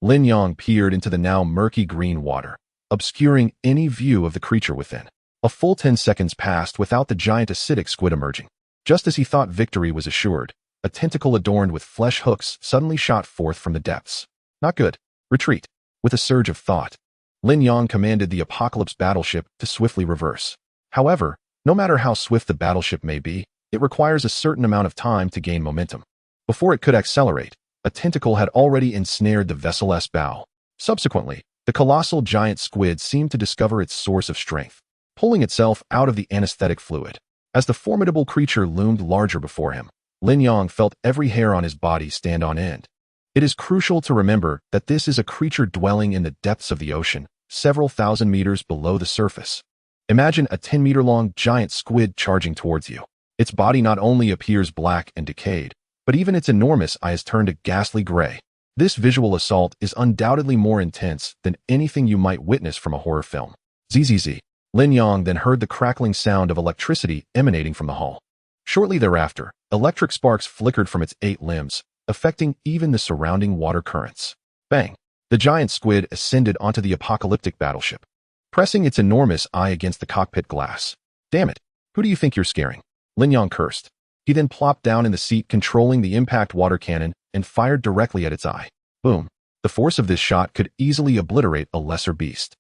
Lin Yong peered into the now murky green water, obscuring any view of the creature within. A full 10 seconds passed without the giant acidic squid emerging. Just as he thought victory was assured, a tentacle adorned with flesh hooks suddenly shot forth from the depths. Not good. Retreat. With a surge of thought, Lin Yong commanded the Apocalypse battleship to swiftly reverse. However, no matter how swift the battleship may be, it requires a certain amount of time to gain momentum. Before it could accelerate, a tentacle had already ensnared the vessel's bow. Subsequently, the colossal giant squid seemed to discover its source of strength, pulling itself out of the anesthetic fluid. As the formidable creature loomed larger before him, Lin Yong felt every hair on his body stand on end. It is crucial to remember that this is a creature dwelling in the depths of the ocean, several thousand meters below the surface. Imagine a 10-meter-long giant squid charging towards you. Its body not only appears black and decayed, but even its enormous eyes turned a ghastly gray. This visual assault is undoubtedly more intense than anything you might witness from a horror film. Zzz. Lin Yong then heard the crackling sound of electricity emanating from the hull. Shortly thereafter, electric sparks flickered from its 8 limbs, affecting even the surrounding water currents. Bang! The giant squid ascended onto the apocalyptic battleship, pressing its enormous eye against the cockpit glass. Damn it! Who do you think you're scaring? Lin Yong cursed. He then plopped down in the seat controlling the impact water cannon and fired directly at its eye. Boom! The force of this shot could easily obliterate a lesser beast.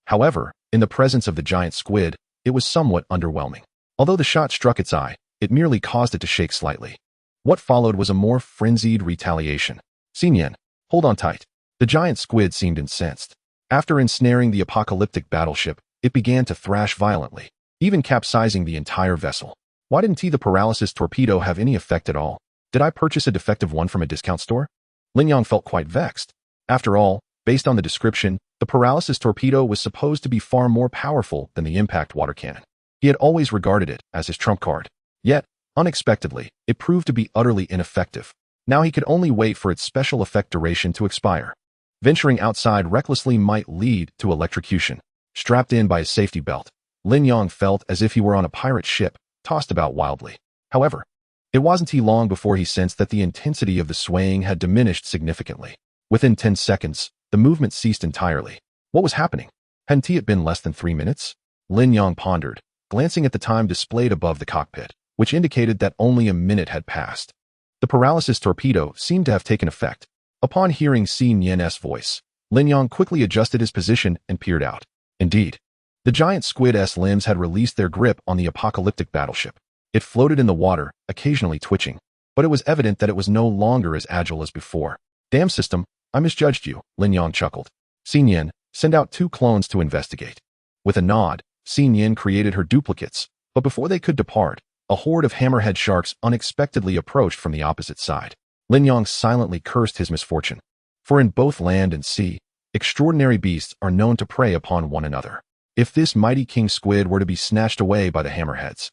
However, in the presence of the giant squid, it was somewhat underwhelming. Although the shot struck its eye, it merely caused it to shake slightly. What followed was a more frenzied retaliation. Xi Nian, hold on tight. The giant squid seemed incensed. After ensnaring the apocalyptic battleship, it began to thrash violently, even capsizing the entire vessel. Why didn't the paralysis torpedo have any effect at all? Did I purchase a defective one from a discount store? Lin Yong felt quite vexed. After all, based on the description, the paralysis torpedo was supposed to be far more powerful than the impact water cannon. He had always regarded it as his trump card. Yet, unexpectedly, it proved to be utterly ineffective. Now he could only wait for its special effect duration to expire. Venturing outside recklessly might lead to electrocution. Strapped in by his safety belt, Lin Yong felt as if he were on a pirate ship, tossed about wildly. However, it wasn't long before he sensed that the intensity of the swaying had diminished significantly. Within 10 seconds, the movement ceased entirely. What was happening? Hadn't it been less than 3 minutes? Lin Yong pondered, glancing at the time displayed above the cockpit, which indicated that only a minute had passed. The paralysis torpedo seemed to have taken effect. Upon hearing Xi Nian's voice, Lin Yong quickly adjusted his position and peered out. Indeed, the giant squid's limbs had released their grip on the apocalyptic battleship. It floated in the water, occasionally twitching, but it was evident that it was no longer as agile as before. Damn system, I misjudged you, Lin Yong chuckled. Xi Nian, send out 2 clones to investigate. With a nod, Xi Nian created her duplicates, but before they could depart, a horde of hammerhead sharks unexpectedly approached from the opposite side. Lin Yong silently cursed his misfortune. For in both land and sea, extraordinary beasts are known to prey upon one another. If this mighty king squid were to be snatched away by the hammerheads,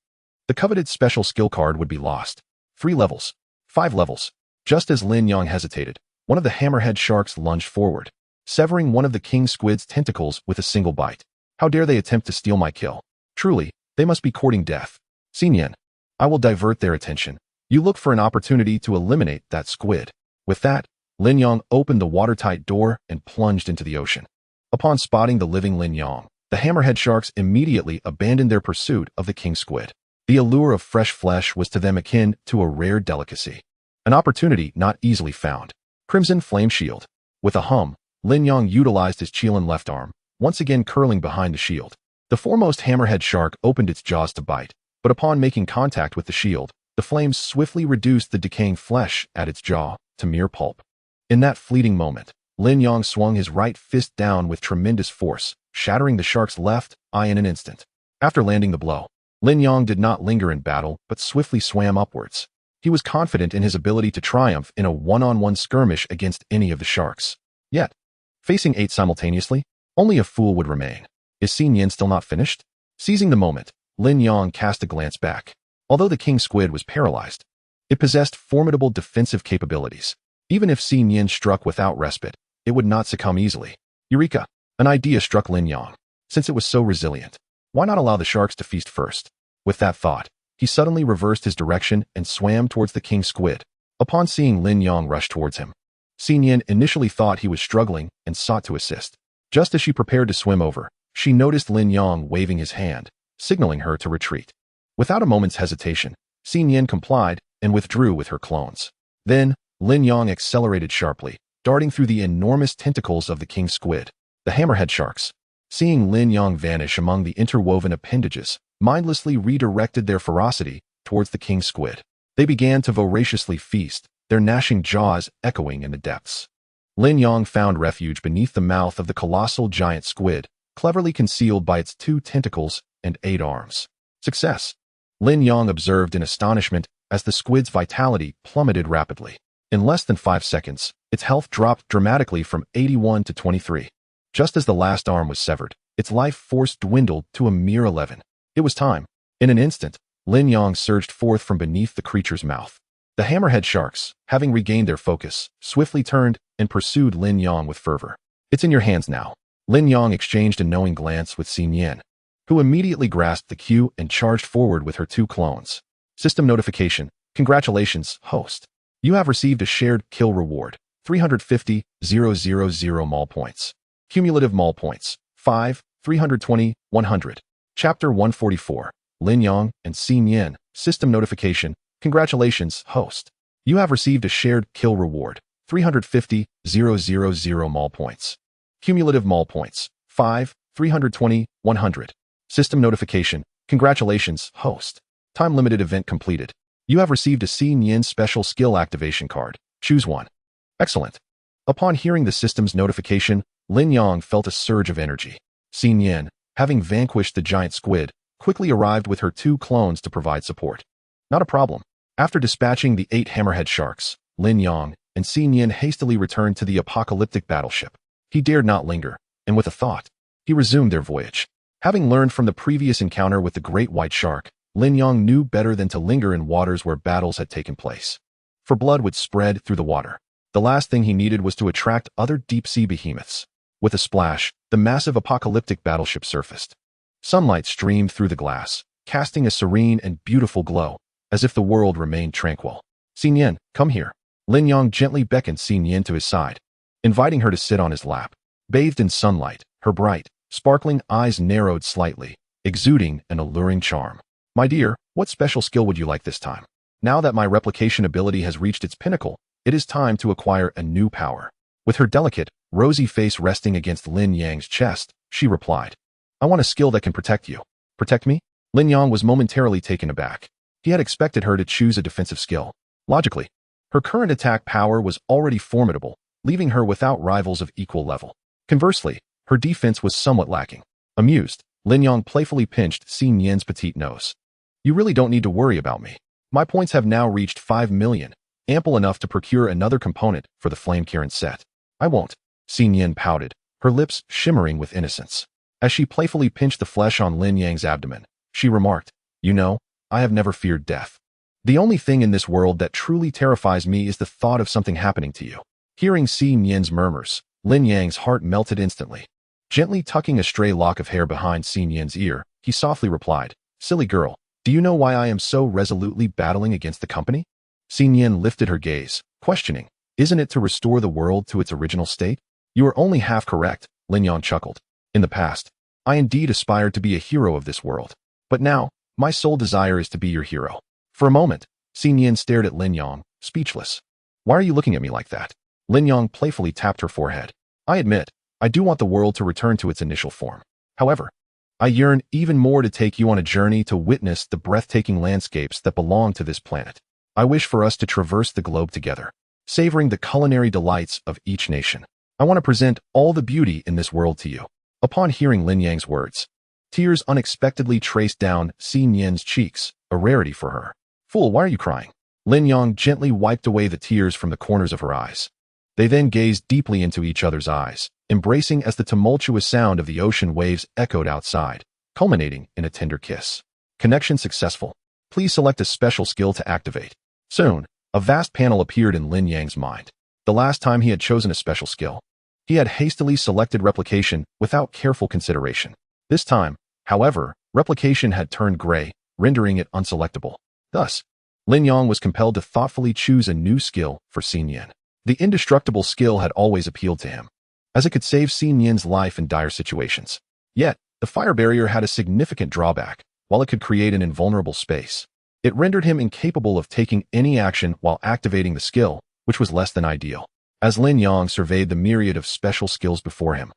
the coveted special skill card would be lost. 3 levels. 5 levels. Just as Lin Yong hesitated, one of the hammerhead sharks lunged forward. severing one of the king squid's tentacles with a single bite. How dare they attempt to steal my kill? Truly, they must be courting death. Xinyan, I will divert their attention. You look for an opportunity to eliminate that squid. With that, Lin Yong opened the watertight door and plunged into the ocean. Upon spotting the living Lin Yong, the hammerhead sharks immediately abandoned their pursuit of the king squid. The allure of fresh flesh was to them akin to a rare delicacy, an opportunity not easily found. Crimson Flame Shield. With a hum, Lin Yong utilized his Qilin left arm, once again curling behind the shield. The foremost hammerhead shark opened its jaws to bite, but upon making contact with the shield, the flames swiftly reduced the decaying flesh at its jaw to mere pulp. In that fleeting moment, Lin Yong swung his right fist down with tremendous force, shattering the shark's left eye in an instant. After landing the blow, Lin Yong did not linger in battle but swiftly swam upwards. He was confident in his ability to triumph in a one-on-one skirmish against any of the sharks. Yet, facing 8 simultaneously, only a fool would remain. Is Xinyan still not finished? Seizing the moment, Lin Yong cast a glance back. Although the king squid was paralyzed, it possessed formidable defensive capabilities. Even if Xinyan struck without respite, it would not succumb easily. Eureka! An idea struck Lin Yong. Since it was so resilient, why not allow the sharks to feast first? With that thought, he suddenly reversed his direction and swam towards the king squid. Upon seeing Lin Yong rush towards him, Xinyan initially thought he was struggling and sought to assist. Just as she prepared to swim over, she noticed Lin Yong waving his hand, signaling her to retreat. Without a moment's hesitation, Xinyan complied and withdrew with her clones. Then, Lin Yong accelerated sharply, darting through the enormous tentacles of the king squid. The hammerhead sharks, seeing Lin Yong vanish among the interwoven appendages, mindlessly redirected their ferocity towards the king squid. They began to voraciously feast, their gnashing jaws echoing in the depths. Lin Yong found refuge beneath the mouth of the colossal giant squid, cleverly concealed by its 2 tentacles and 8 arms. Success! Lin Yong observed in astonishment as the squid's vitality plummeted rapidly. In less than 5 seconds, its health dropped dramatically from 81 to 23. Just as the last arm was severed, its life force dwindled to a mere 11. It was time. In an instant, Lin Yong surged forth from beneath the creature's mouth. The hammerhead sharks, having regained their focus, swiftly turned and pursued Lin Yong with fervor. It's in your hands now. Lin Yong exchanged a knowing glance with Xinyan, who immediately grasped the cue and charged forward with her 2 clones. System notification. Congratulations, host. You have received a shared kill reward, 350,000 mall points. Cumulative mall points, 5, 320, 100. Chapter 144, Lin Yong and Xinyan. System notification. Congratulations, host. You have received a shared kill reward, 350,000 mall points. Cumulative mall points, 5, 320, 100. System notification. Congratulations, host. Time-limited event completed. You have received a Xinyan special skill activation card. Choose one. Excellent. Upon hearing the system's notification, Lin Yong felt a surge of energy. Xinyan, having vanquished the giant squid, quickly arrived with her 2 clones to provide support. Not a problem. After dispatching the 8 hammerhead sharks, Lin Yong and Xinyan hastily returned to the apocalyptic battleship. He dared not linger, and with a thought, he resumed their voyage. Having learned from the previous encounter with the great white shark, Lin Yong knew better than to linger in waters where battles had taken place. For blood would spread through the water. The last thing he needed was to attract other deep-sea behemoths. With a splash, the massive apocalyptic battleship surfaced. Sunlight streamed through the glass, casting a serene and beautiful glow, as if the world remained tranquil. Xinyan, come here. Lin Yong gently beckoned Xinyan to his side, inviting her to sit on his lap. Bathed in sunlight, her bright, sparkling eyes narrowed slightly, exuding an alluring charm. My dear, what special skill would you like this time? Now that my replication ability has reached its pinnacle, it is time to acquire a new power. With her delicate, rosy face resting against Lin Yang's chest, she replied, I want a skill that can protect you. Protect me? Lin Yang was momentarily taken aback. He had expected her to choose a defensive skill. Logically, her current attack power was already formidable, leaving her without rivals of equal level. Conversely, her defense was somewhat lacking. Amused, Lin Yang playfully pinched Xinyan's petite nose. You really don't need to worry about me. My points have now reached 5 million, ample enough to procure another component for the Flame Kirin set. I won't. Xinyan pouted, her lips shimmering with innocence. As she playfully pinched the flesh on Lin Yang's abdomen, she remarked, You know, I have never feared death. The only thing in this world that truly terrifies me is the thought of something happening to you. Hearing Xinyan's murmurs, Lin Yang's heart melted instantly. Gently tucking a stray lock of hair behind Xin Yan's ear, he softly replied, "Silly girl, do you know why I am so resolutely battling against the company?" Xin Yan lifted her gaze, questioning, "Isn't it to restore the world to its original state?" "You are only half correct," Lin Yang chuckled. "In the past, I indeed aspired to be a hero of this world. But now, my sole desire is to be your hero." For a moment, Xin Yan stared at Lin Yang, speechless. "Why are you looking at me like that?" Lin Yang playfully tapped her forehead. "I admit, I do want the world to return to its initial form. However, I yearn even more to take you on a journey to witness the breathtaking landscapes that belong to this planet. I wish for us to traverse the globe together, savoring the culinary delights of each nation. I want to present all the beauty in this world to you." Upon hearing Lin Yang's words, tears unexpectedly traced down Xin Yan's cheeks, a rarity for her. "Fool, why are you crying?" Lin Yang gently wiped away the tears from the corners of her eyes. They then gazed deeply into each other's eyes, embracing as the tumultuous sound of the ocean waves echoed outside, culminating in a tender kiss. Connection successful. Please select a special skill to activate. Soon, a vast panel appeared in Lin Yang's mind. The last time he had chosen a special skill, he had hastily selected replication without careful consideration. This time, however, replication had turned gray, rendering it unselectable. Thus, Lin Yang was compelled to thoughtfully choose a new skill for Xin Yan. The indestructible skill had always appealed to him, as it could save Xin Yan's life in dire situations. Yet, the fire barrier had a significant drawback. While it could create an invulnerable space, it rendered him incapable of taking any action while activating the skill, which was less than ideal. As Lin Yang surveyed the myriad of special skills before him,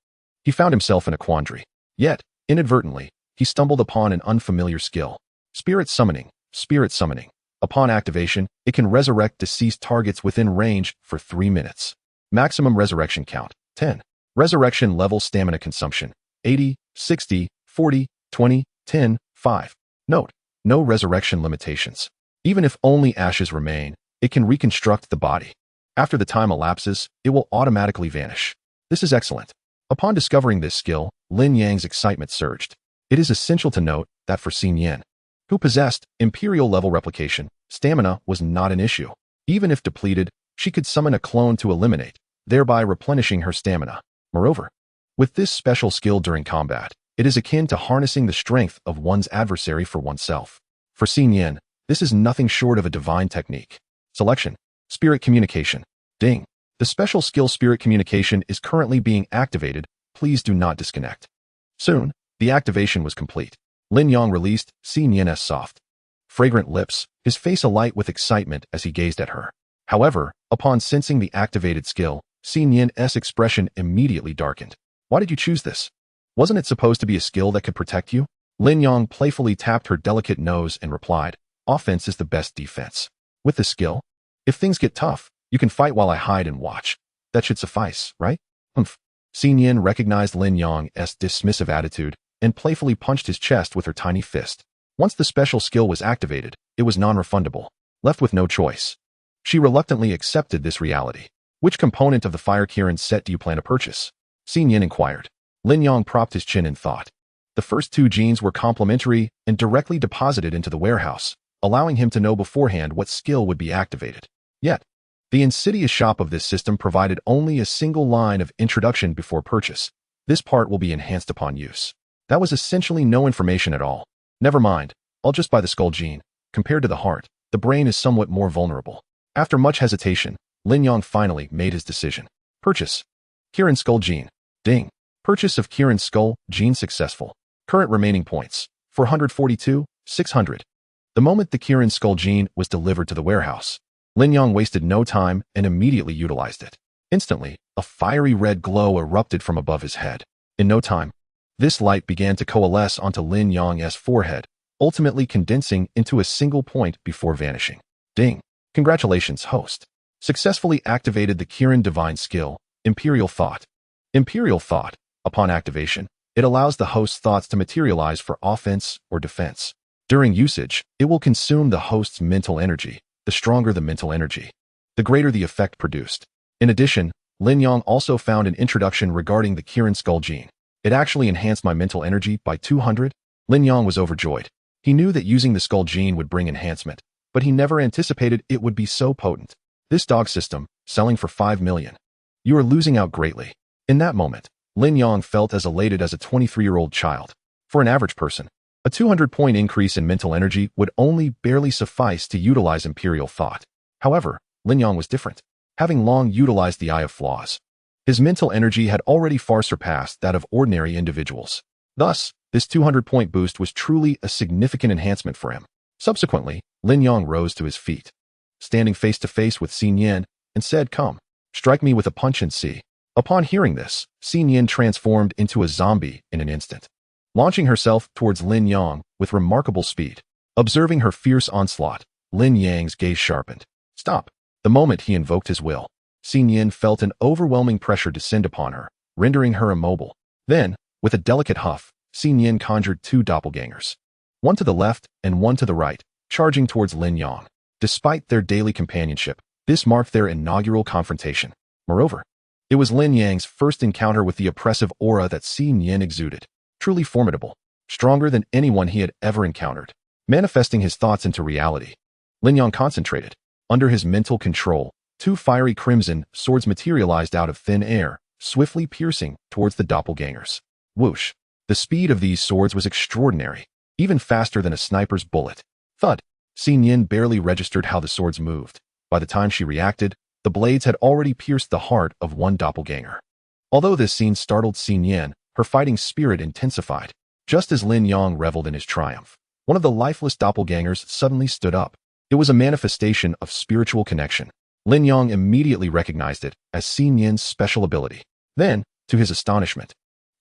he found himself in a quandary. Yet, inadvertently, he stumbled upon an unfamiliar skill. Spirit Summoning. Spirit Summoning. Upon activation, it can resurrect deceased targets within range for 3 minutes. Maximum resurrection count, 10. Resurrection level stamina consumption, 80, 60, 40, 20, 10, 5. Note, no resurrection limitations. Even if only ashes remain, it can reconstruct the body. After the time elapses, it will automatically vanish. This is excellent. Upon discovering this skill, Lin Yang's excitement surged. It is essential to note that for Xin Yan, who possessed Imperial-level replication, stamina was not an issue. Even if depleted, she could summon a clone to eliminate, thereby replenishing her stamina. Moreover, with this special skill during combat, it is akin to harnessing the strength of one's adversary for oneself. For Xin Yan, this is nothing short of a divine technique. Selection. Spirit Communication. Ding. The special skill Spirit Communication is currently being activated. Please do not disconnect. Soon, the activation was complete. Lin Yang released Xin Yan's soft, fragrant lips, his face alight with excitement as he gazed at her. However, upon sensing the activated skill, Xin Yan's expression immediately darkened. "Why did you choose this? Wasn't it supposed to be a skill that could protect you?" Lin Yang playfully tapped her delicate nose and replied, "Offense is the best defense. With this skill, if things get tough, you can fight while I hide and watch. That should suffice, right?" Humph. Xin Yan recognized Lin Yang's dismissive attitude and playfully punched his chest with her tiny fist. Once the special skill was activated, it was non-refundable. Left with no choice, she reluctantly accepted this reality. "Which component of the Fire Kirin set do you plan to purchase?" Xin Yan inquired. Lin Yang propped his chin in thought. The first 2 genes were complementary and directly deposited into the warehouse, allowing him to know beforehand what skill would be activated. Yet, the insidious shop of this system provided only a single line of introduction before purchase. This part will be enhanced upon use. That was essentially no information at all. Never mind, I'll just buy the skull gene. Compared to the heart, the brain is somewhat more vulnerable. After much hesitation, Lin Yang finally made his decision. Purchase. Kirin Skull Gene. Ding. Purchase of Kirin Skull Gene successful. Current remaining points, 442, 600. The moment the Kirin Skull Gene was delivered to the warehouse, Lin Yang wasted no time and immediately utilized it. Instantly, a fiery red glow erupted from above his head. In no time, this light began to coalesce onto Lin Yang's forehead, ultimately condensing into a single point before vanishing. Ding. Congratulations, host. Successfully activated the Kirin Divine Skill, Imperial Thought. Imperial Thought. Upon activation, it allows the host's thoughts to materialize for offense or defense. During usage, it will consume the host's mental energy. The stronger the mental energy, the greater the effect produced. In addition, Lin Yang also found an introduction regarding the Kirin Skull Gene. It actually enhanced my mental energy by 200. Lin Yang was overjoyed. He knew that using the Skull Gene would bring enhancement, but he never anticipated it would be so potent. This dog system, selling for 5 million. You are losing out greatly. In that moment, Lin Yang felt as elated as a 23-year-old child. For an average person, a 200-point increase in mental energy would only barely suffice to utilize imperial thought. However, Lin Yang was different, having long utilized the Eye of Flaws. His mental energy had already far surpassed that of ordinary individuals. Thus, this 200-point boost was truly a significant enhancement for him. Subsequently, Lin Yang rose to his feet, standing face to face with Xin Yan, and said, "Come, strike me with a punch and see." Upon hearing this, Xin Yan transformed into a zombie in an instant, launching herself towards Lin Yang with remarkable speed. Observing her fierce onslaught, Lin Yang's gaze sharpened. "Stop." The moment he invoked his will, Xin Yan felt an overwhelming pressure descend upon her, rendering her immobile. Then, with a delicate huff, Xin Yan conjured two doppelgangers, one to the left and one to the right, charging towards Lin Yang. Despite their daily companionship, this marked their inaugural confrontation. Moreover, it was Lin Yang's first encounter with the oppressive aura that Xin Yan exuded. Truly formidable, stronger than anyone he had ever encountered. Manifesting his thoughts into reality, Lin Yang concentrated. Under his mental control, two fiery crimson swords materialized out of thin air, swiftly piercing towards the doppelgangers. Whoosh! The speed of these swords was extraordinary, even faster than a sniper's bullet. Thud! Xin Yan barely registered how the swords moved. By the time she reacted, the blades had already pierced the heart of one doppelganger. Although this scene startled Xin Yan, her fighting spirit intensified. Just as Lin Yang reveled in his triumph, one of the lifeless doppelgangers suddenly stood up. It was a manifestation of spiritual connection. Lin Yang immediately recognized it as Xin Yan's special ability. Then, to his astonishment,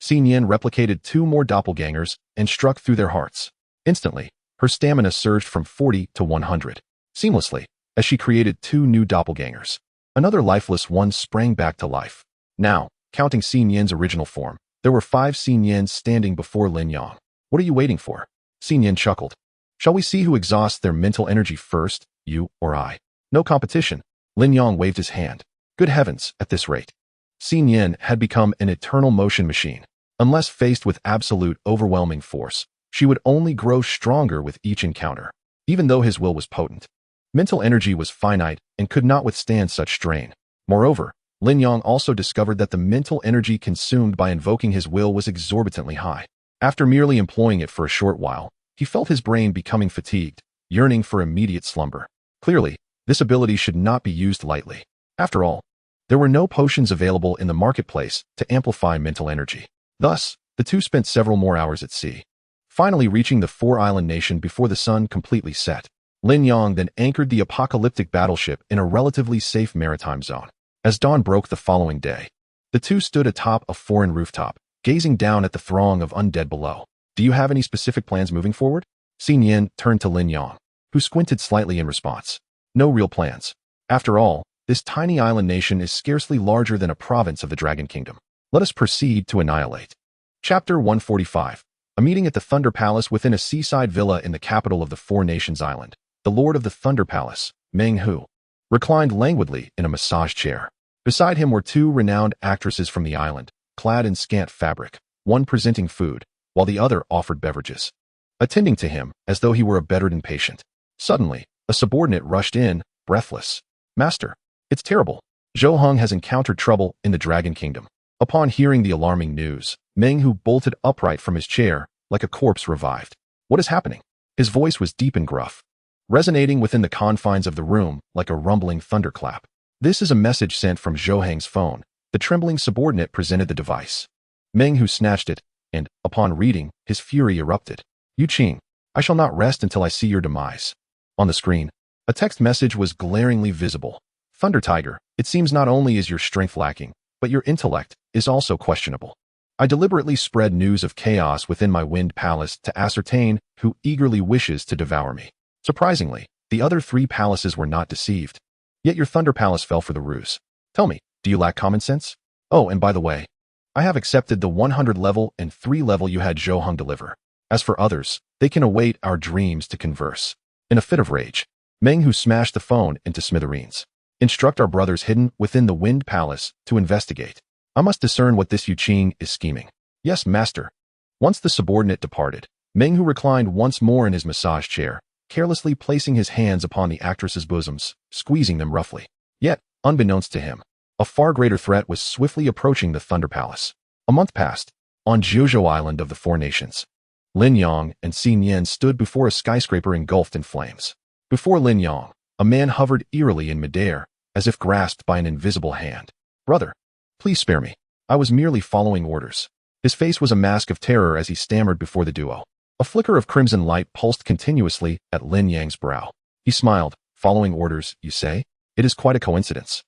Xin Yan replicated two more doppelgangers and struck through their hearts. Instantly, her stamina surged from 40 to 100. Seamlessly, as she created two new doppelgangers. Another lifeless one sprang back to life. Now, counting Xin Yan's original form, there were 5 Xin Yans standing before Lin Yang. "What are you waiting for?" Xin Yan chuckled. "Shall we see who exhausts their mental energy first, you or I?" "No competition." Lin Yang waved his hand. Good heavens, at this rate, Xin Yan had become an eternal motion machine. Unless faced with absolute overwhelming force, she would only grow stronger with each encounter. Even though his will was potent, mental energy was finite and could not withstand such strain. Moreover, Lin Yang also discovered that the mental energy consumed by invoking his will was exorbitantly high. After merely employing it for a short while, he felt his brain becoming fatigued, yearning for immediate slumber. Clearly, this ability should not be used lightly. After all, there were no potions available in the marketplace to amplify mental energy. Thus, the two spent several more hours at sea, finally reaching the Four-Island Nation before the sun completely set. Lin Yang then anchored the apocalyptic battleship in a relatively safe maritime zone. As dawn broke the following day, the two stood atop a foreign rooftop, gazing down at the throng of undead below. "Do you have any specific plans moving forward?" Xin Yan turned to Lin Yang, who squinted slightly in response. "No real plans. After all, this tiny island nation is scarcely larger than a province of the Dragon Kingdom. Let us proceed to annihilate." Chapter 145. A meeting at the Thunder Palace within a seaside villa in the capital of the Four Nations Island. The Lord of the Thunder Palace, Meng Hu, reclined languidly in a massage chair. Beside him were 2 renowned actresses from the island, clad in scant fabric, one presenting food, while the other offered beverages, attending to him as though he were a bedridden patient. Suddenly, a subordinate rushed in, breathless. "Master, it's terrible. Zhou Heng has encountered trouble in the Dragon Kingdom." Upon hearing the alarming news, Meng Hu bolted upright from his chair, like a corpse revived. "What is happening?" His voice was deep and gruff, resonating within the confines of the room like a rumbling thunderclap. "This is a message sent from Zhou Heng's phone." The trembling subordinate presented the device. Meng Hu snatched it, and, upon reading, his fury erupted. "Yu Qing, I shall not rest until I see your demise." On the screen, a text message was glaringly visible. "Thunder Tiger, it seems not only is your strength lacking, but your intellect is also questionable. I deliberately spread news of chaos within my Wind Palace to ascertain who eagerly wishes to devour me. Surprisingly, the other 3 palaces were not deceived. Yet your Thunder Palace fell for the ruse. Tell me, do you lack common sense? Oh, and by the way, I have accepted the 100 level and 3 level you had Zhou Heng deliver. As for others, they can await our dreams to converse." In a fit of rage, Meng Hu smashed the phone into smithereens. "Instruct our brothers hidden within the Wind Palace to investigate. I must discern what this Yu Qing is scheming." "Yes, master." Once the subordinate departed, Meng Hu reclined once more in his massage chair, carelessly placing his hands upon the actress's bosoms, squeezing them roughly. Yet, unbeknownst to him, A far greater threat was swiftly approaching the Thunder Palace. A month passed. On Jiuzhou Island of the Four Nations, Lin Yong and Xin Yan stood before a skyscraper engulfed in flames. Before Lin Yong, a man hovered eerily in midair, as if grasped by an invisible hand. "Brother, please spare me. I was merely following orders." His face was a mask of terror as he stammered before the duo. A flicker of crimson light pulsed continuously at Lin Yang's brow. He smiled. "Following orders, you say? It is quite a coincidence.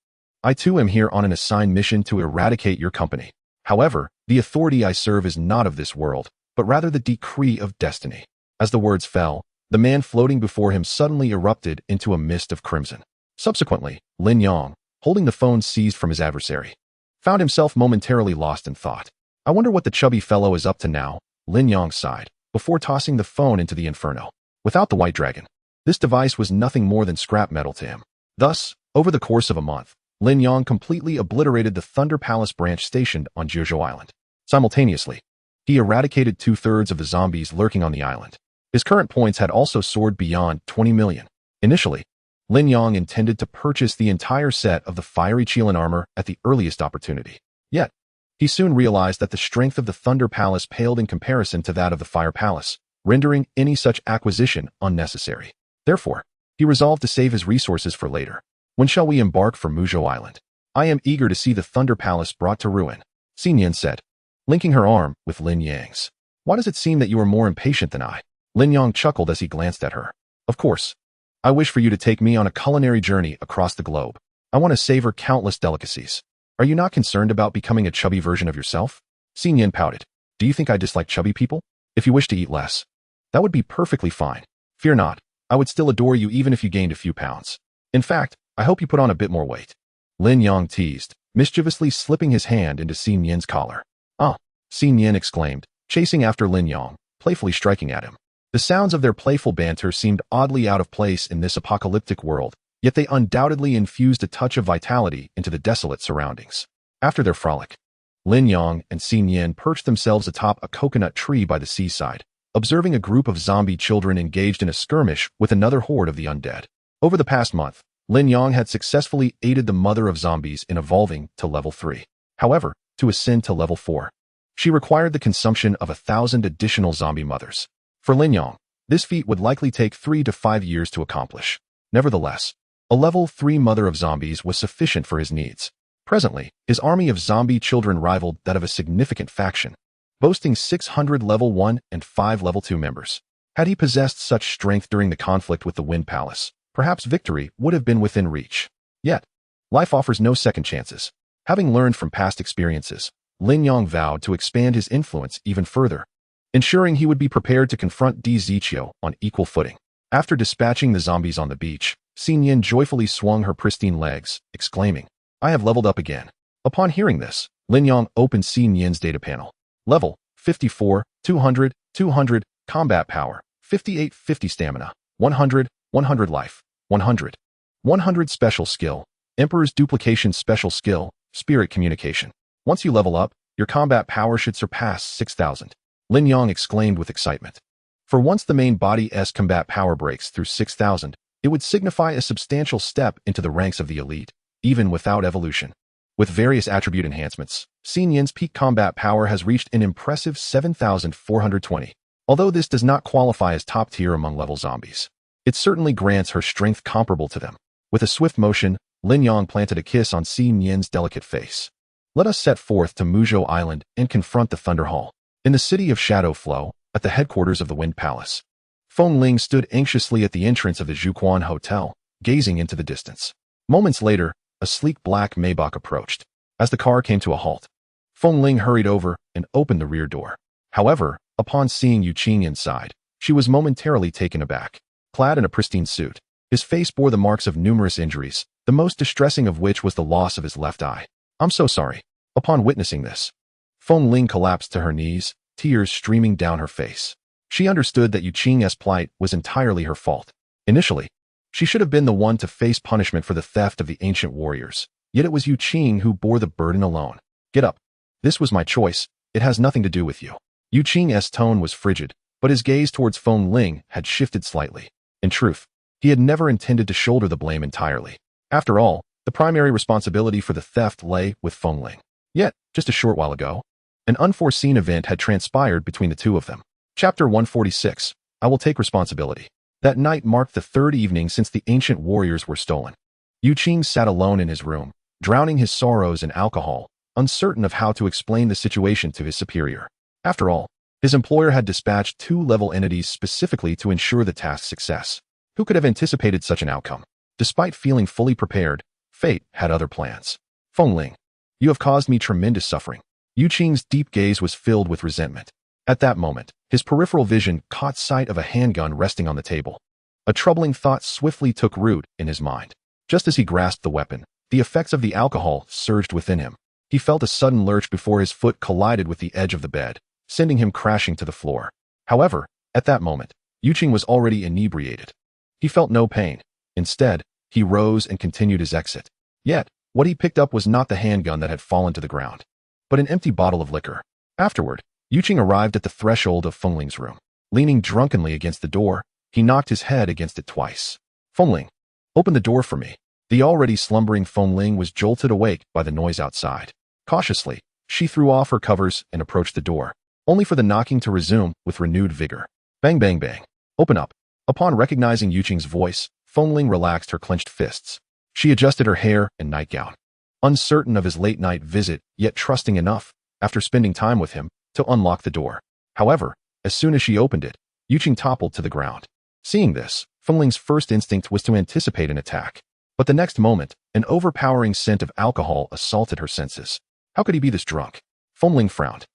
I too am here on an assigned mission to eradicate your company. However, the authority I serve is not of this world, but rather the decree of destiny." As the words fell, the man floating before him suddenly erupted into a mist of crimson. Subsequently, Lin Yong, holding the phone seized from his adversary, found himself momentarily lost in thought. "I wonder what the chubby fellow is up to now," Lin Yong sighed, before tossing the phone into the inferno. Without the White Dragon, this device was nothing more than scrap metal to him. Thus, over the course of a month, Lin Yong completely obliterated the Thunder Palace branch stationed on Jiuzhou Island. Simultaneously, he eradicated 2/3 of the zombies lurking on the island. His current points had also soared beyond 20 million. Initially, Lin Yong intended to purchase the entire set of the fiery Qilin armor at the earliest opportunity. Yet, he soon realized that the strength of the Thunder Palace paled in comparison to that of the Fire Palace, rendering any such acquisition unnecessary. Therefore, he resolved to save his resources for later. "When shall we embark for Muzhou Island? I am eager to see the Thunder Palace brought to ruin," Xin Yan said, linking her arm with Lin Yang's. "Why does it seem that you are more impatient than I?" Lin Yong chuckled as he glanced at her. "Of course. I wish for you to take me on a culinary journey across the globe. I want to savor countless delicacies. Are you not concerned about becoming a chubby version of yourself?" Xin Yan pouted. "Do you think I dislike chubby people? If you wish to eat less, that would be perfectly fine. Fear not, I would still adore you even if you gained a few pounds. In fact, I hope you put on a bit more weight." Lin Yong teased, mischievously slipping his hand into Xin Yan's collar. "Ah," Xin Yan exclaimed, chasing after Lin Yong, playfully striking at him. The sounds of their playful banter seemed oddly out of place in this apocalyptic world, yet they undoubtedly infused a touch of vitality into the desolate surroundings. After their frolic, Lin Yong and Xin Yan perched themselves atop a coconut tree by the seaside, observing a group of zombie children engaged in a skirmish with another horde of the undead. Over the past month, Lin Yong had successfully aided the mother of zombies in evolving to level 3. However, to ascend to level 4, she required the consumption of 1,000 additional zombie mothers. For Lin Yong, this feat would likely take 3 to 5 years to accomplish. Nevertheless, a level 3 mother of zombies was sufficient for his needs. Presently, his army of zombie children rivaled that of a significant faction, boasting 600 level 1 and 5 level 2 members. Had he possessed such strength during the conflict with the Wind Palace, perhaps victory would have been within reach. Yet, life offers no second chances. Having learned from past experiences, Lin Yong vowed to expand his influence even further, ensuring he would be prepared to confront Di Ziqiu on equal footing. After dispatching the zombies on the beach, Xin Yan joyfully swung her pristine legs, exclaiming, "I have leveled up again." Upon hearing this, Lin Yong opened Xin Yan's data panel. Level 54, 200, 200, combat power, 58, 50 stamina, 100, 100 life, 100. 100 special skill, Emperor's Duplication special skill, Spirit Communication. Once you level up, your combat power should surpass 6,000. Lin Yong exclaimed with excitement. For once the main body's combat power breaks through 6,000, it would signify a substantial step into the ranks of the elite, even without evolution. With various attribute enhancements, Xin Yan's peak combat power has reached an impressive 7,420. Although this does not qualify as top tier among level zombies, it certainly grants her strength comparable to them. With a swift motion, Lin Yong planted a kiss on Xin Yan's delicate face. "Let us set forth to Muzhou Island and confront the Thunder Hall." In the city of Shadow Flow, at the headquarters of the Wind Palace, Feng Ling stood anxiously at the entrance of the Zhuquan Hotel, gazing into the distance. Moments later, a sleek black Maybach approached. As the car came to a halt, Feng Ling hurried over and opened the rear door. However, upon seeing Yu Qing inside, she was momentarily taken aback. Clad in a pristine suit, his face bore the marks of numerous injuries, the most distressing of which was the loss of his left eye. "I'm so sorry." Upon witnessing this, Feng Ling collapsed to her knees, tears streaming down her face. She understood that Yu Qing's plight was entirely her fault. Initially, she should have been the one to face punishment for the theft of the ancient warriors, yet it was Yu Qing who bore the burden alone. "Get up. This was my choice. It has nothing to do with you." Yu Qing's tone was frigid, but his gaze towards Feng Ling had shifted slightly. In truth, he had never intended to shoulder the blame entirely. After all, The primary responsibility for the theft lay with Fengling. Yet, just a short while ago, an unforeseen event had transpired between the two of them. Chapter 146. I will take responsibility. That night marked the third evening since the ancient warriors were stolen. Yu Qing sat alone in his room, drowning his sorrows in alcohol, uncertain of how to explain the situation to his superior. After all, his employer had dispatched two-level entities specifically to ensure the task's success. Who could have anticipated such an outcome? Despite feeling fully prepared, fate had other plans. Fengling, you have caused me tremendous suffering. Yu Qing's deep gaze was filled with resentment. At that moment, his peripheral vision caught sight of a handgun resting on the table. A troubling thought swiftly took root in his mind. Just as he grasped the weapon, the effects of the alcohol surged within him. He felt a sudden lurch before his foot collided with the edge of the bed, sending him crashing to the floor. However, at that moment, Yu Qing was already inebriated. He felt no pain. Instead, he rose and continued his exit. Yet, what he picked up was not the handgun that had fallen to the ground, but an empty bottle of liquor. Afterward, Yu Qing arrived at the threshold of Fengling's room. Leaning drunkenly against the door, he knocked his head against it twice. Fengling, open the door for me. The already slumbering Fengling was jolted awake by the noise outside. Cautiously, she threw off her covers and approached the door, only for the knocking to resume with renewed vigor. Bang bang bang. Open up. Upon recognizing Yu Qing's voice, Fengling relaxed her clenched fists. She adjusted her hair and nightgown. Uncertain of his late-night visit, yet trusting enough, after spending time with him, to unlock the door. However, as soon as she opened it, Yu Qing toppled to the ground. Seeing this, Fengling's first instinct was to anticipate an attack. But the next moment, an overpowering scent of alcohol assaulted her senses. How could he be this drunk? Fengling frowned.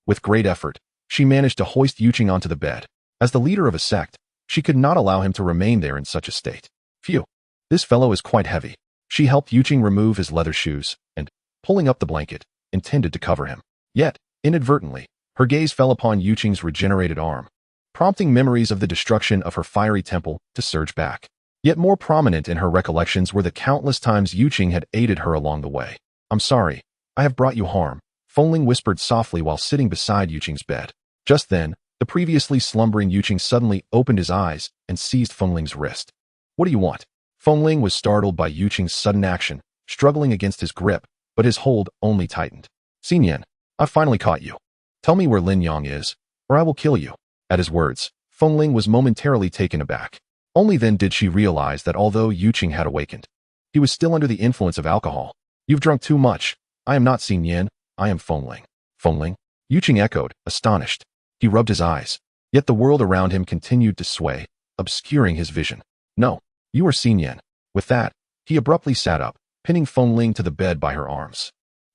With great effort, she managed to hoist Yu Qing onto the bed. As the leader of a sect, she could not allow him to remain there in such a state. Phew. This fellow is quite heavy. She helped Yu Qing remove his leather shoes and, pulling up the blanket, intended to cover him. Yet, inadvertently, her gaze fell upon Yu Qing's regenerated arm, prompting memories of the destruction of her fiery temple to surge back. Yet more prominent in her recollections were the countless times Yu Qing had aided her along the way. I'm sorry. I have brought you harm, Fengling whispered softly while sitting beside Yu Qing's bed. Just then, the previously slumbering Yu Qing suddenly opened his eyes and seized Fengling's wrist. What do you want? Fengling was startled by Yu Qing's sudden action, struggling against his grip, but his hold only tightened. Xinyan, I've finally caught you. Tell me where Lin Yang is, or I will kill you. At his words, Fengling was momentarily taken aback. Only then did she realize that although Yu Qing had awakened, he was still under the influence of alcohol. You've drunk too much. I am not Xinyan, I am Fengling. Fengling? Yu Qing echoed, astonished. He rubbed his eyes, yet the world around him continued to sway, obscuring his vision. No, you are Xinyan. With that, he abruptly sat up, pinning Fengling to the bed by her arms.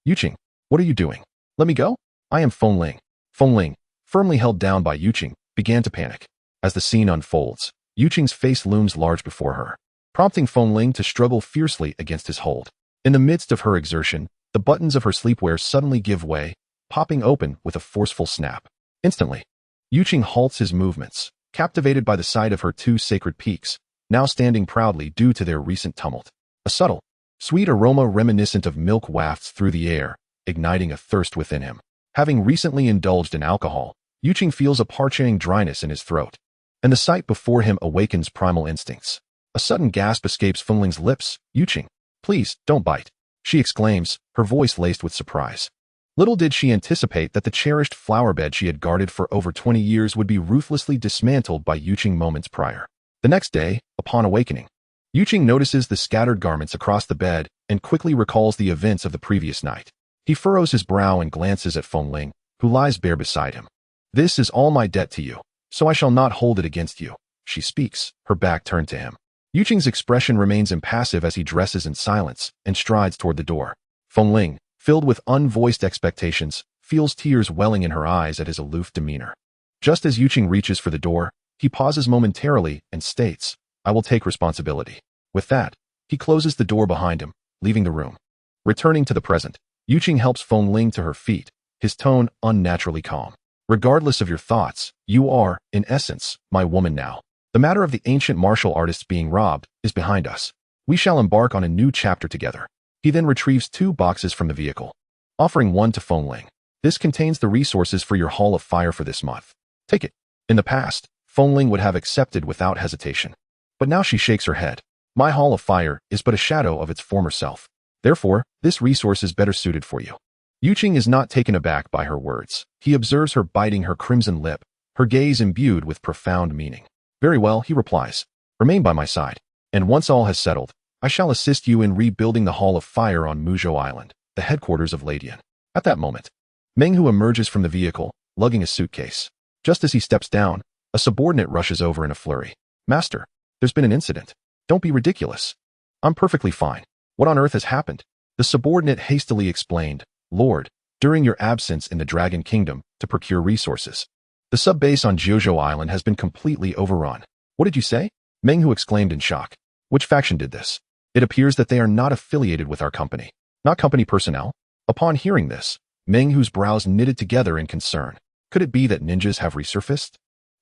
Yu Qing, what are you doing? Let me go? I am Fengling. Fengling, firmly held down by Yu Qing, began to panic. As the scene unfolds, Yu Qing's face looms large before her, prompting Fengling to struggle fiercely against his hold. In the midst of her exertion, the buttons of her sleepwear suddenly give way, popping open with a forceful snap. Instantly, Yu Qing halts his movements, captivated by the sight of her two sacred peaks, now standing proudly due to their recent tumult. A subtle, sweet aroma reminiscent of milk wafts through the air, igniting a thirst within him. Having recently indulged in alcohol, Yu Qing feels a parching dryness in his throat, and the sight before him awakens primal instincts. A sudden gasp escapes Fengling's lips. Yu Qing, please, don't bite, she exclaims, her voice laced with surprise. Little did she anticipate that the cherished flower bed she had guarded for over 20 years would be ruthlessly dismantled by Yu Qing moments prior. The next day, upon awakening, Yu Qing notices the scattered garments across the bed and quickly recalls the events of the previous night. He furrows his brow and glances at Fengling, who lies bare beside him. This is all my debt to you, so I shall not hold it against you, she speaks, her back turned to him. Yu Qing's expression remains impassive as he dresses in silence and strides toward the door. Fengling, filled with unvoiced expectations, feels tears welling in her eyes at his aloof demeanor. Just as Yu Qing reaches for the door, he pauses momentarily and states, I will take responsibility. With that, he closes the door behind him, leaving the room. Returning to the present, Yu Qing helps Fengling to her feet, his tone unnaturally calm. Regardless of your thoughts, you are, in essence, my woman now. The matter of the ancient martial artists being robbed is behind us. We shall embark on a new chapter together. He then retrieves 2 boxes from the vehicle, offering one to Fengling. This contains the resources for your Hall of Fire for this month. Take it. In the past, Fengling would have accepted without hesitation. But now she shakes her head. My Hall of Fire is but a shadow of its former self. Therefore, this resource is better suited for you. Yuqing is not taken aback by her words. He observes her biting her crimson lip, her gaze imbued with profound meaning. Very well, he replies. Remain by my side. And once all has settled, I shall assist you in rebuilding the Hall of Fire on Muzhou Island, the headquarters of Ladian. At that moment, Meng Hu emerges from the vehicle, lugging a suitcase. Just as he steps down, a subordinate rushes over in a flurry. Master, there's been an incident. Don't be ridiculous. I'm perfectly fine. What on earth has happened? The subordinate hastily explained, Lord, during your absence in the Dragon Kingdom to procure resources, the sub-base on Jiuzhou Island has been completely overrun. What did you say? Meng Hu exclaimed in shock. Which faction did this? It appears that they are not affiliated with our company. Not company personnel? Upon hearing this, Meng Hu's brows knitted together in concern. Could it be that ninjas have resurfaced?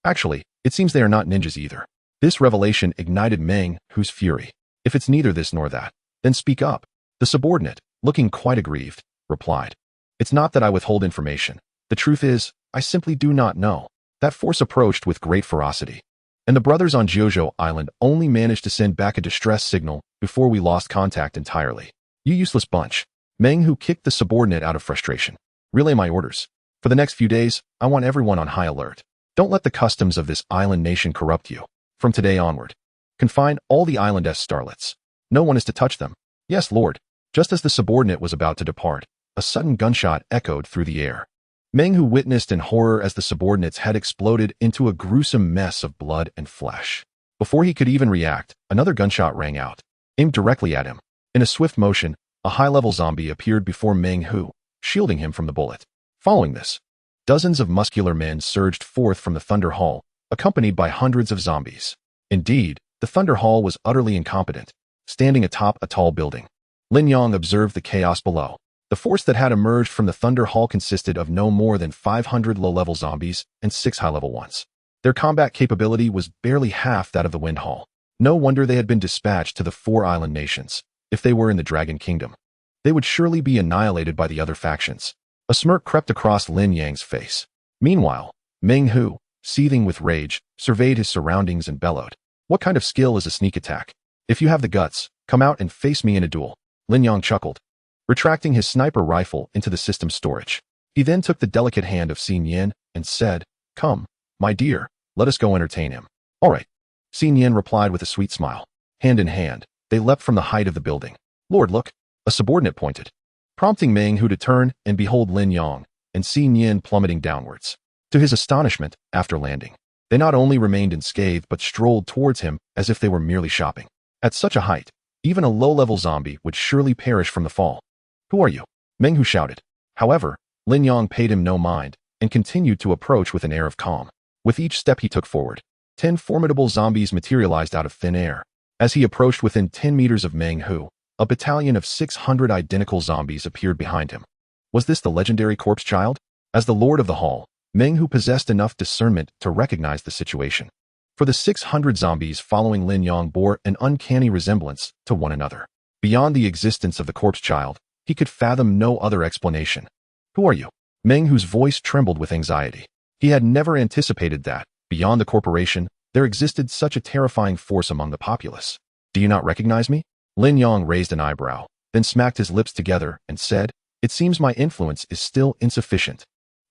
Actually, it seems they are not ninjas either. This revelation ignited Meng Hu's fury. If it's neither this nor that, then speak up. The subordinate, looking quite aggrieved, replied. It's not that I withhold information. The truth is, I simply do not know. That force approached with great ferocity. And the brothers on Jiuzhou Island only managed to send back a distress signal before we lost contact entirely. You useless bunch. Meng Hu kicked the subordinate out of frustration. Relay my orders. For the next few days, I want everyone on high alert. Don't let the customs of this island nation corrupt you. From today onward, confine all the island-s starlets. No one is to touch them. Yes, Lord. Just as the subordinate was about to depart, a sudden gunshot echoed through the air. Meng Hu witnessed in horror as the subordinate's head exploded into a gruesome mess of blood and flesh. Before he could even react, another gunshot rang out, aimed directly at him. In a swift motion, a high-level zombie appeared before Meng Hu, shielding him from the bullet. Following this, dozens of muscular men surged forth from the Thunder Hall, accompanied by hundreds of zombies. Indeed, the Thunder Hall was utterly incompetent, standing atop a tall building. Lin Yang observed the chaos below. The force that had emerged from the Thunder Hall consisted of no more than 500 low-level zombies and 6 high-level ones. Their combat capability was barely half that of the Wind Hall. No wonder they had been dispatched to the 4 island nations. If they were in the Dragon Kingdom, they would surely be annihilated by the other factions. A smirk crept across Lin Yang's face. Meanwhile, Meng Hu, seething with rage, surveyed his surroundings and bellowed. What kind of skill is a sneak attack? If you have the guts, come out and face me in a duel. Lin Yang chuckled, retracting his sniper rifle into the system's storage. He then took the delicate hand of Xin Yan and said, Come, my dear, let us go entertain him. All right. Xin Yan replied with a sweet smile. Hand in hand, they leapt from the height of the building. Lord, look, a subordinate pointed, prompting Meng Hu to turn and behold Lin Yang and Xin Yan plummeting downwards. To his astonishment, after landing, they not only remained unscathed but strolled towards him as if they were merely shopping. At such a height, even a low-level zombie would surely perish from the fall. Who are you? Meng Hu shouted. However, Lin Yang paid him no mind and continued to approach with an air of calm. With each step he took forward, 10 formidable zombies materialized out of thin air. As he approached within 10 meters of Meng Hu, a battalion of 600 identical zombies appeared behind him. Was this the legendary corpse child? As the Lord of the Hall, Meng Hu possessed enough discernment to recognize the situation. For the 600 zombies following Lin Yang bore an uncanny resemblance to one another. Beyond the existence of the corpse child, he could fathom no other explanation. Who are you? Meng Hu's voice trembled with anxiety. He had never anticipated that, beyond the corporation, there existed such a terrifying force among the populace. Do you not recognize me? Lin Yang raised an eyebrow, then smacked his lips together and said, It seems my influence is still insufficient.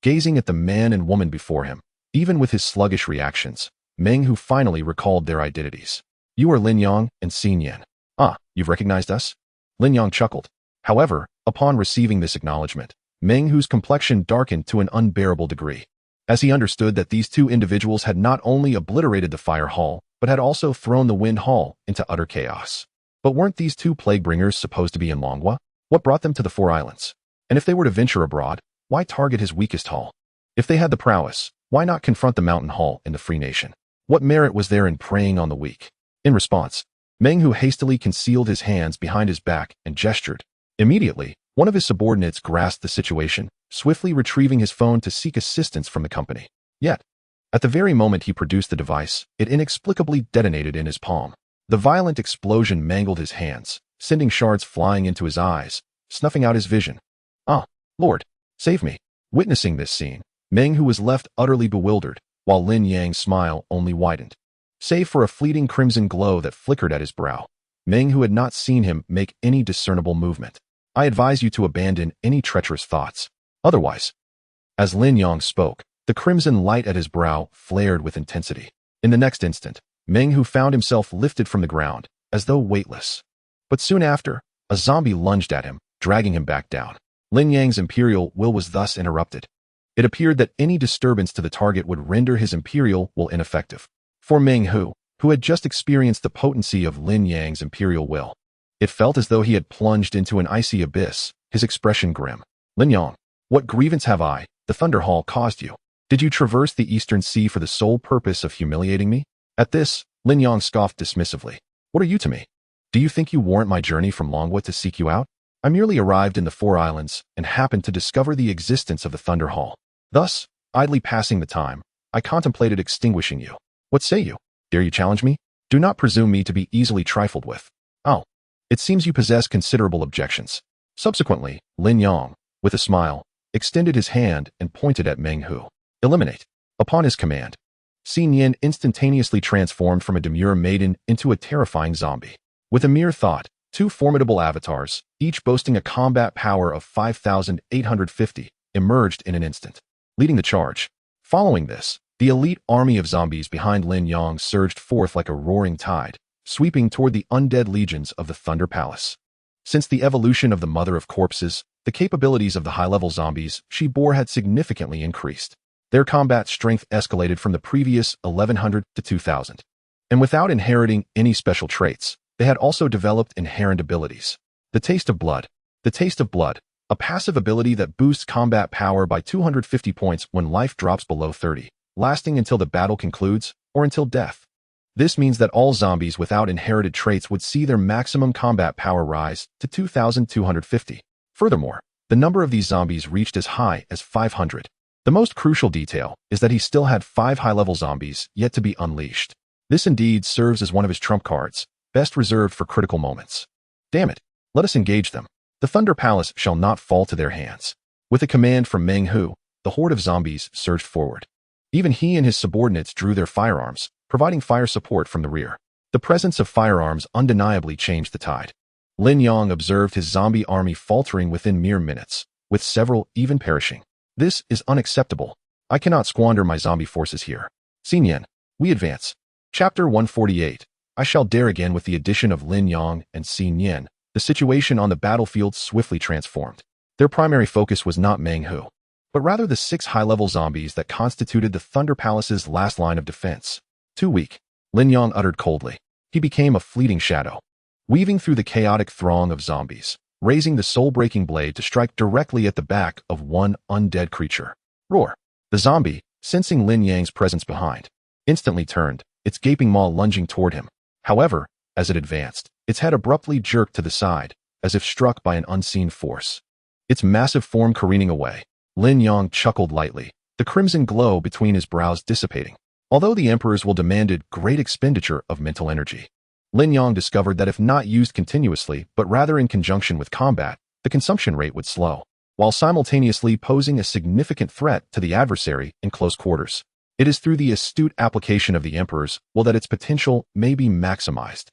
Gazing at the man and woman before him, even with his sluggish reactions, Meng Hu finally recalled their identities. You are Lin Yang and Xin Yan. Ah, you've recognized us? Lin Yang chuckled. However, upon receiving this acknowledgement, Meng Hu's complexion darkened to an unbearable degree, as he understood that these two individuals had not only obliterated the Fire Hall, but had also thrown the Wind Hall into utter chaos. But weren't these two plague-bringers supposed to be in Longhua? What brought them to the 4 islands? And if they were to venture abroad, why target his weakest hall? If they had the prowess, why not confront the Mountain Hall in the Free Nation? What merit was there in preying on the weak? In response, Meng Hu hastily concealed his hands behind his back and gestured. Immediately, one of his subordinates grasped the situation, swiftly retrieving his phone to seek assistance from the company. Yet, at the very moment he produced the device, it inexplicably detonated in his palm. The violent explosion mangled his hands, sending shards flying into his eyes, snuffing out his vision. Ah, Lord, save me. Witnessing this scene, Meng Hu was left utterly bewildered, while Lin Yang's smile only widened. Save for a fleeting crimson glow that flickered at his brow, Meng Hu had not seen him make any discernible movement. I advise you to abandon any treacherous thoughts. Otherwise, as Lin Yang spoke, the crimson light at his brow flared with intensity. In the next instant, Meng Hu found himself lifted from the ground, as though weightless. But soon after, a zombie lunged at him, dragging him back down. Lin Yang's imperial will was thus interrupted. It appeared that any disturbance to the target would render his imperial will ineffective. For Meng Hu, who had just experienced the potency of Lin Yang's imperial will, it felt as though he had plunged into an icy abyss, his expression grim. Lin Yang, what grievance have I, the Thunder Hall, caused you? Did you traverse the Eastern Sea for the sole purpose of humiliating me? At this, Lin Yang scoffed dismissively. What are you to me? Do you think you warrant my journey from Longwood to seek you out? I merely arrived in the Four Islands and happened to discover the existence of the Thunder Hall. Thus, idly passing the time, I contemplated extinguishing you. What say you? Dare you challenge me? Do not presume me to be easily trifled with. Oh, it seems you possess considerable objections. Subsequently, Lin Yang, with a smile, extended his hand and pointed at Meng Hu. Eliminate. Upon his command, Xin Yan instantaneously transformed from a demure maiden into a terrifying zombie. With a mere thought, two formidable avatars, each boasting a combat power of 5,850, emerged in an instant, leading the charge. Following this, the elite army of zombies behind Lin Yang surged forth like a roaring tide, sweeping toward the undead legions of the Thunder Palace. Since the evolution of the Mother of Corpses, the capabilities of the high-level zombies she bore had significantly increased. Their combat strength escalated from the previous 1,100 to 2,000. And without inheriting any special traits, they had also developed inherent abilities. The Taste of Blood. The Taste of Blood, a passive ability that boosts combat power by 250 points when life drops below 30, lasting until the battle concludes or until death. This means that all zombies without inherited traits would see their maximum combat power rise to 2,250. Furthermore, the number of these zombies reached as high as 500. The most crucial detail is that he still had 5 high-level zombies yet to be unleashed. This indeed serves as one of his trump cards, best reserved for critical moments. Damn it, let us engage them. The Thunder Palace shall not fall to their hands. With a command from Meng Hu, the horde of zombies surged forward. Even he and his subordinates drew their firearms, providing fire support from the rear. The presence of firearms undeniably changed the tide. Lin Yang observed his zombie army faltering within mere minutes, with several even perishing. This is unacceptable. I cannot squander my zombie forces here. Xin Yan, we advance. Chapter 148. I shall dare again. With the addition of Lin Yang and Xin Yan, the situation on the battlefield swiftly transformed. Their primary focus was not Meng Hu, but rather the 6 high-level zombies that constituted the Thunder Palace's last line of defense. Too weak, Lin Yang uttered coldly. He became a fleeting shadow, weaving through the chaotic throng of zombies, raising the soul-breaking blade to strike directly at the back of one undead creature. Roar! The zombie, sensing Lin Yang's presence behind, instantly turned, its gaping maw lunging toward him. However, as it advanced, its head abruptly jerked to the side, as if struck by an unseen force. Its massive form careening away, Lin Yang chuckled lightly, the crimson glow between his brows dissipating. Although the Emperor's will demanded great expenditure of mental energy, Lin Yang discovered that if not used continuously, but rather in conjunction with combat, the consumption rate would slow, while simultaneously posing a significant threat to the adversary in close quarters. It is through the astute application of the Emperor's will that its potential may be maximized.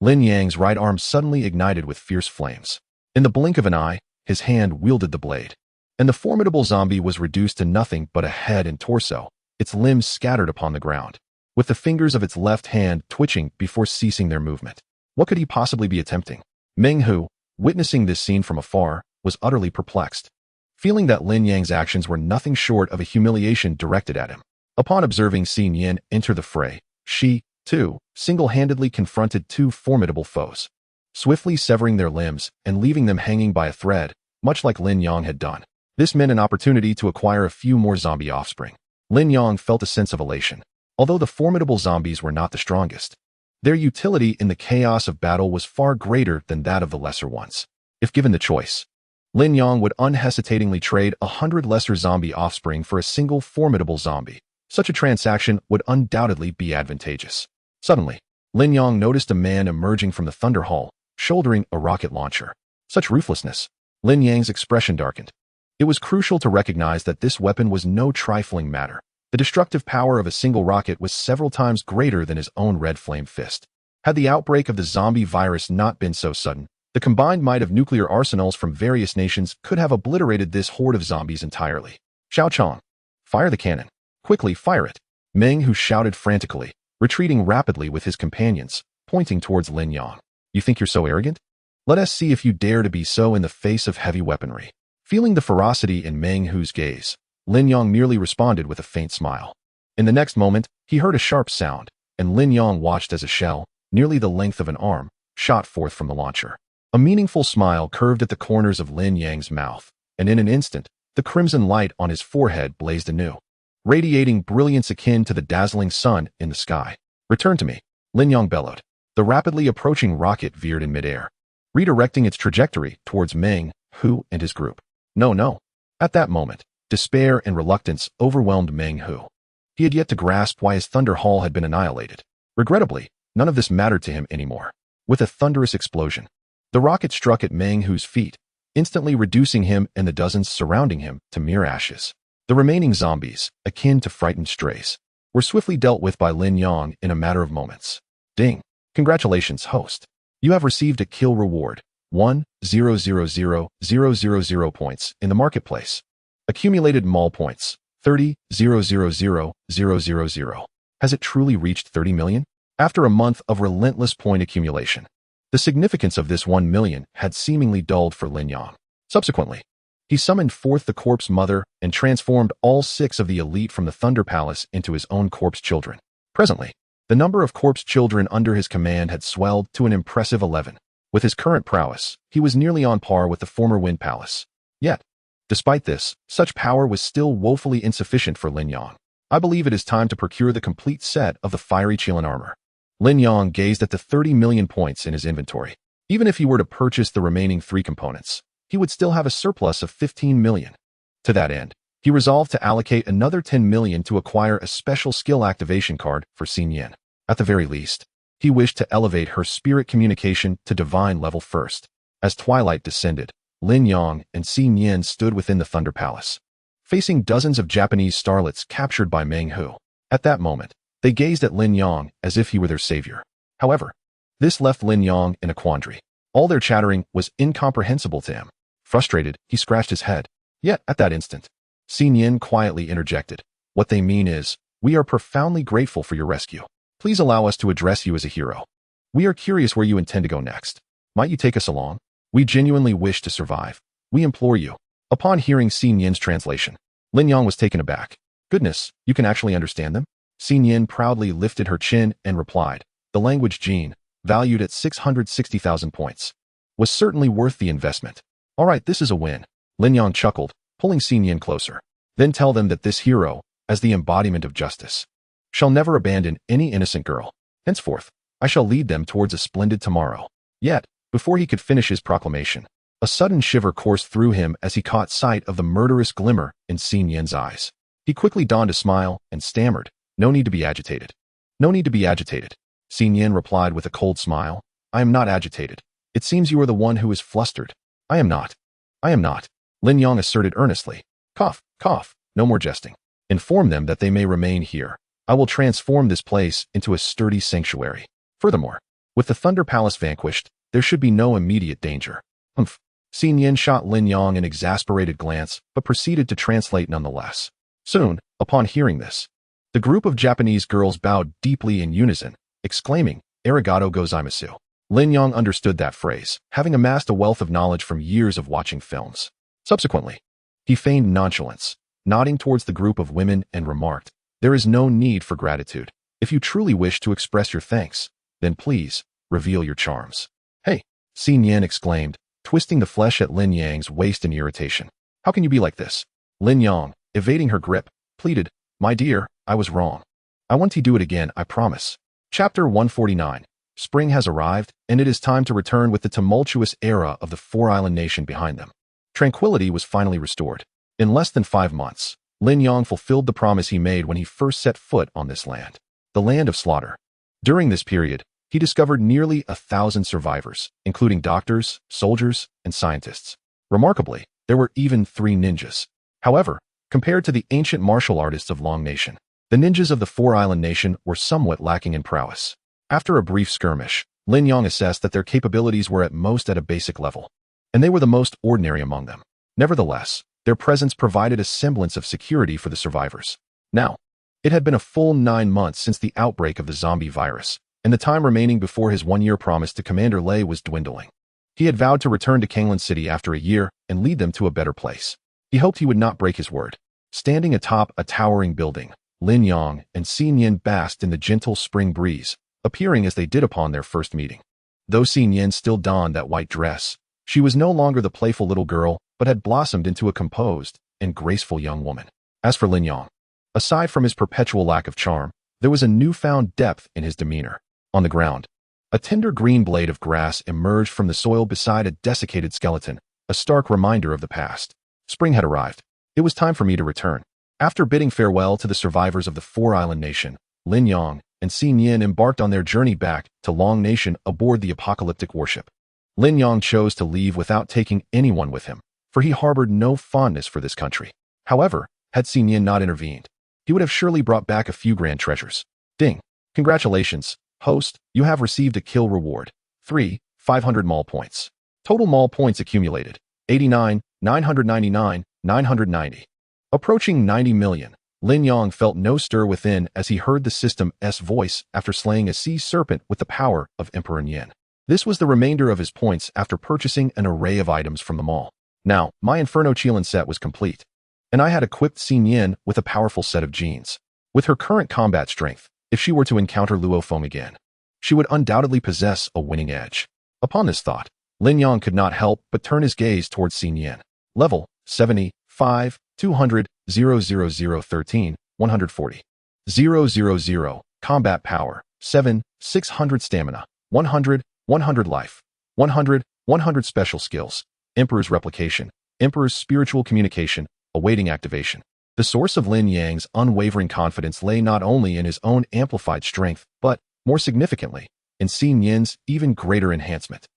Lin Yang's right arm suddenly ignited with fierce flames. In the blink of an eye, his hand wielded the blade, and the formidable zombie was reduced to nothing but a head and torso, its limbs scattered upon the ground, with the fingers of its left hand twitching before ceasing their movement. What could he possibly be attempting? Meng Hu, witnessing this scene from afar, was utterly perplexed, feeling that Lin Yang's actions were nothing short of a humiliation directed at him. Upon observing Xin Yan enter the fray, she, too, single-handedly confronted 2 formidable foes, swiftly severing their limbs and leaving them hanging by a thread, much like Lin Yang had done. This meant an opportunity to acquire a few more zombie offspring. Lin Yang felt a sense of elation. Although the formidable zombies were not the strongest, their utility in the chaos of battle was far greater than that of the lesser ones. If given the choice, Lin Yang would unhesitatingly trade 100 lesser zombie offspring for a single formidable zombie. Such a transaction would undoubtedly be advantageous. Suddenly, Lin Yang noticed a man emerging from the Thunder Hall, shouldering a rocket launcher. Such ruthlessness! Lin Yang's expression darkened. It was crucial to recognize that this weapon was no trifling matter. The destructive power of a single rocket was several times greater than his own red flame fist. Had the outbreak of the zombie virus not been so sudden, the combined might of nuclear arsenals from various nations could have obliterated this horde of zombies entirely. Xiao Chong, fire the cannon. Quickly, fire it. Meng Hu shouted frantically, retreating rapidly with his companions, pointing towards Lin Yang. You think you're so arrogant? Let us see if you dare to be so in the face of heavy weaponry. Feeling the ferocity in Meng Hu's gaze, Lin Yang merely responded with a faint smile. In the next moment, he heard a sharp sound, and Lin Yang watched as a shell, nearly the length of an arm, shot forth from the launcher. A meaningful smile curved at the corners of Lin Yang's mouth, and in an instant, the crimson light on his forehead blazed anew, radiating brilliance akin to the dazzling sun in the sky. Return to me, Lin Yang bellowed. The rapidly approaching rocket veered in midair, redirecting its trajectory towards Meng Hu and his group. No, no. At that moment, despair and reluctance overwhelmed Meng Hu. He had yet to grasp why his Thunder Hall had been annihilated. Regrettably, none of this mattered to him anymore. With a thunderous explosion, the rocket struck at Meng Hu's feet, instantly reducing him and the dozens surrounding him to mere ashes. The remaining zombies, akin to frightened strays, were swiftly dealt with by Lin Yang in a matter of moments. Ding. Congratulations, host. You have received a kill reward, 1,000,000 points in the marketplace. Accumulated mall points, 30,000,000. Has it truly reached 30 million? After a month of relentless point accumulation, the significance of this 1 million had seemingly dulled for Lin Yang. Subsequently, he summoned forth the Corpse Mother and transformed all 6 of the elite from the Thunder Palace into his own corpse children. Presently, the number of corpse children under his command had swelled to an impressive 11. With his current prowess, he was nearly on par with the former Wind Palace. Yet, despite this, such power was still woefully insufficient for Lin Yang. I believe it is time to procure the complete set of the fiery Qilin armor. Lin Yang gazed at the 30 million points in his inventory. Even if he were to purchase the remaining 3 components, he would still have a surplus of 15 million. To that end, he resolved to allocate another 10 million to acquire a special skill activation card for Xin Yan. At the very least, he wished to elevate her spirit communication to divine level first. As twilight descended, Lin Yang and Xin Yan stood within the Thunder Palace, facing dozens of Japanese starlets captured by Meng Hu. At that moment, they gazed at Lin Yang as if he were their savior. However, this left Lin Yang in a quandary. All their chattering was incomprehensible to him. Frustrated, he scratched his head. Yet, at that instant, Xin Yan quietly interjected. What they mean is, we are profoundly grateful for your rescue. Please allow us to address you as a hero. We are curious where you intend to go next. Might you take us along? We genuinely wish to survive. We implore you. Upon hearing Xin Yan's translation, Lin Yang was taken aback. Goodness, you can actually understand them? Xin Yan proudly lifted her chin and replied, the language gene, valued at 660,000 points, was certainly worth the investment. All right, this is a win. Lin Yang chuckled, pulling Xin Yan closer. Then tell them that this hero, as the embodiment of justice, shall never abandon any innocent girl. Henceforth, I shall lead them towards a splendid tomorrow. Yet, before he could finish his proclamation, a sudden shiver coursed through him as he caught sight of the murderous glimmer in Xin Yan's eyes. He quickly donned a smile and stammered, no need to be agitated. No need to be agitated. Xin Yan replied with a cold smile. I am not agitated. It seems you are the one who is flustered. I am not. I am not. Lin Yang asserted earnestly. Cough, cough, no more jesting. Inform them that they may remain here. I will transform this place into a sturdy sanctuary. Furthermore, with the Thunder Palace vanquished, there should be no immediate danger. Humph. Xin Yan shot Lin Yang an exasperated glance, but proceeded to translate nonetheless. Soon, upon hearing this, the group of Japanese girls bowed deeply in unison, exclaiming, Arigato gozaimasu. Lin Yang understood that phrase, having amassed a wealth of knowledge from years of watching films. Subsequently, he feigned nonchalance, nodding towards the group of women and remarked, there is no need for gratitude. If you truly wish to express your thanks, then please, reveal your charms. Hey, Xin Yan exclaimed, twisting the flesh at Lin Yang's waist in irritation. How can you be like this? Lin Yang, evading her grip, pleaded, my dear, I was wrong. I won't do it again, I promise. Chapter 149. Spring has arrived, and it is time to return with the tumultuous era of the Four-Island Nation behind them. Tranquility was finally restored. In less than 5 months, Lin Yang fulfilled the promise he made when he first set foot on this land, the land of slaughter. During this period, he discovered nearly 1,000 survivors, including doctors, soldiers, and scientists. Remarkably, there were even 3 ninjas. However, compared to the ancient martial artists of Long Nation, the ninjas of the Four-Island Nation were somewhat lacking in prowess. After a brief skirmish, Lin Yang assessed that their capabilities were at most at a basic level, and they were the most ordinary among them. Nevertheless, their presence provided a semblance of security for the survivors. Now, it had been a full 9 months since the outbreak of the zombie virus, and the time remaining before his one-year promise to Commander Lei was dwindling. He had vowed to return to Kanglan City after a year and lead them to a better place. He hoped he would not break his word. Standing atop a towering building, Lin Yang and Xi Nian basked in the gentle spring breeze, appearing as they did upon their first meeting. Though Xi Nian still donned that white dress, she was no longer the playful little girl, but had blossomed into a composed and graceful young woman. As for Lin Yang, aside from his perpetual lack of charm, there was a newfound depth in his demeanor. On the ground, a tender green blade of grass emerged from the soil beside a desiccated skeleton, a stark reminder of the past. Spring had arrived. It was time for me to return. After bidding farewell to the survivors of the Four-Island Nation, Lin Yang and Xi Nian embarked on their journey back to Long Nation aboard the apocalyptic warship. Lin Yang chose to leave without taking anyone with him, for he harbored no fondness for this country. However, had Xi Nian not intervened, he would have surely brought back a few grand treasures. Ding! Congratulations, host, you have received a kill reward. 500 mall points. Total mall points accumulated. 89, 999, 990. Approaching 90 million, Lin Yang felt no stir within as he heard the system's voice after slaying a sea serpent with the power of Emperor Nian. This was the remainder of his points after purchasing an array of items from the mall. Now, my Inferno Qilin set was complete, and I had equipped Xi Nian with a powerful set of genes. With her current combat strength, if she were to encounter Luo Feng again, she would undoubtedly possess a winning edge. Upon this thought, Lin Yang could not help but turn his gaze towards Xi Nian. Level 75, 200, 00013, 140. 000, combat power, 7, 600 stamina, 100, 100 life, 100, 100 special skills, Emperor's replication, Emperor's spiritual communication, awaiting activation. The source of Lin Yang's unwavering confidence lay not only in his own amplified strength, but, more significantly, in Xi Nian's even greater enhancement.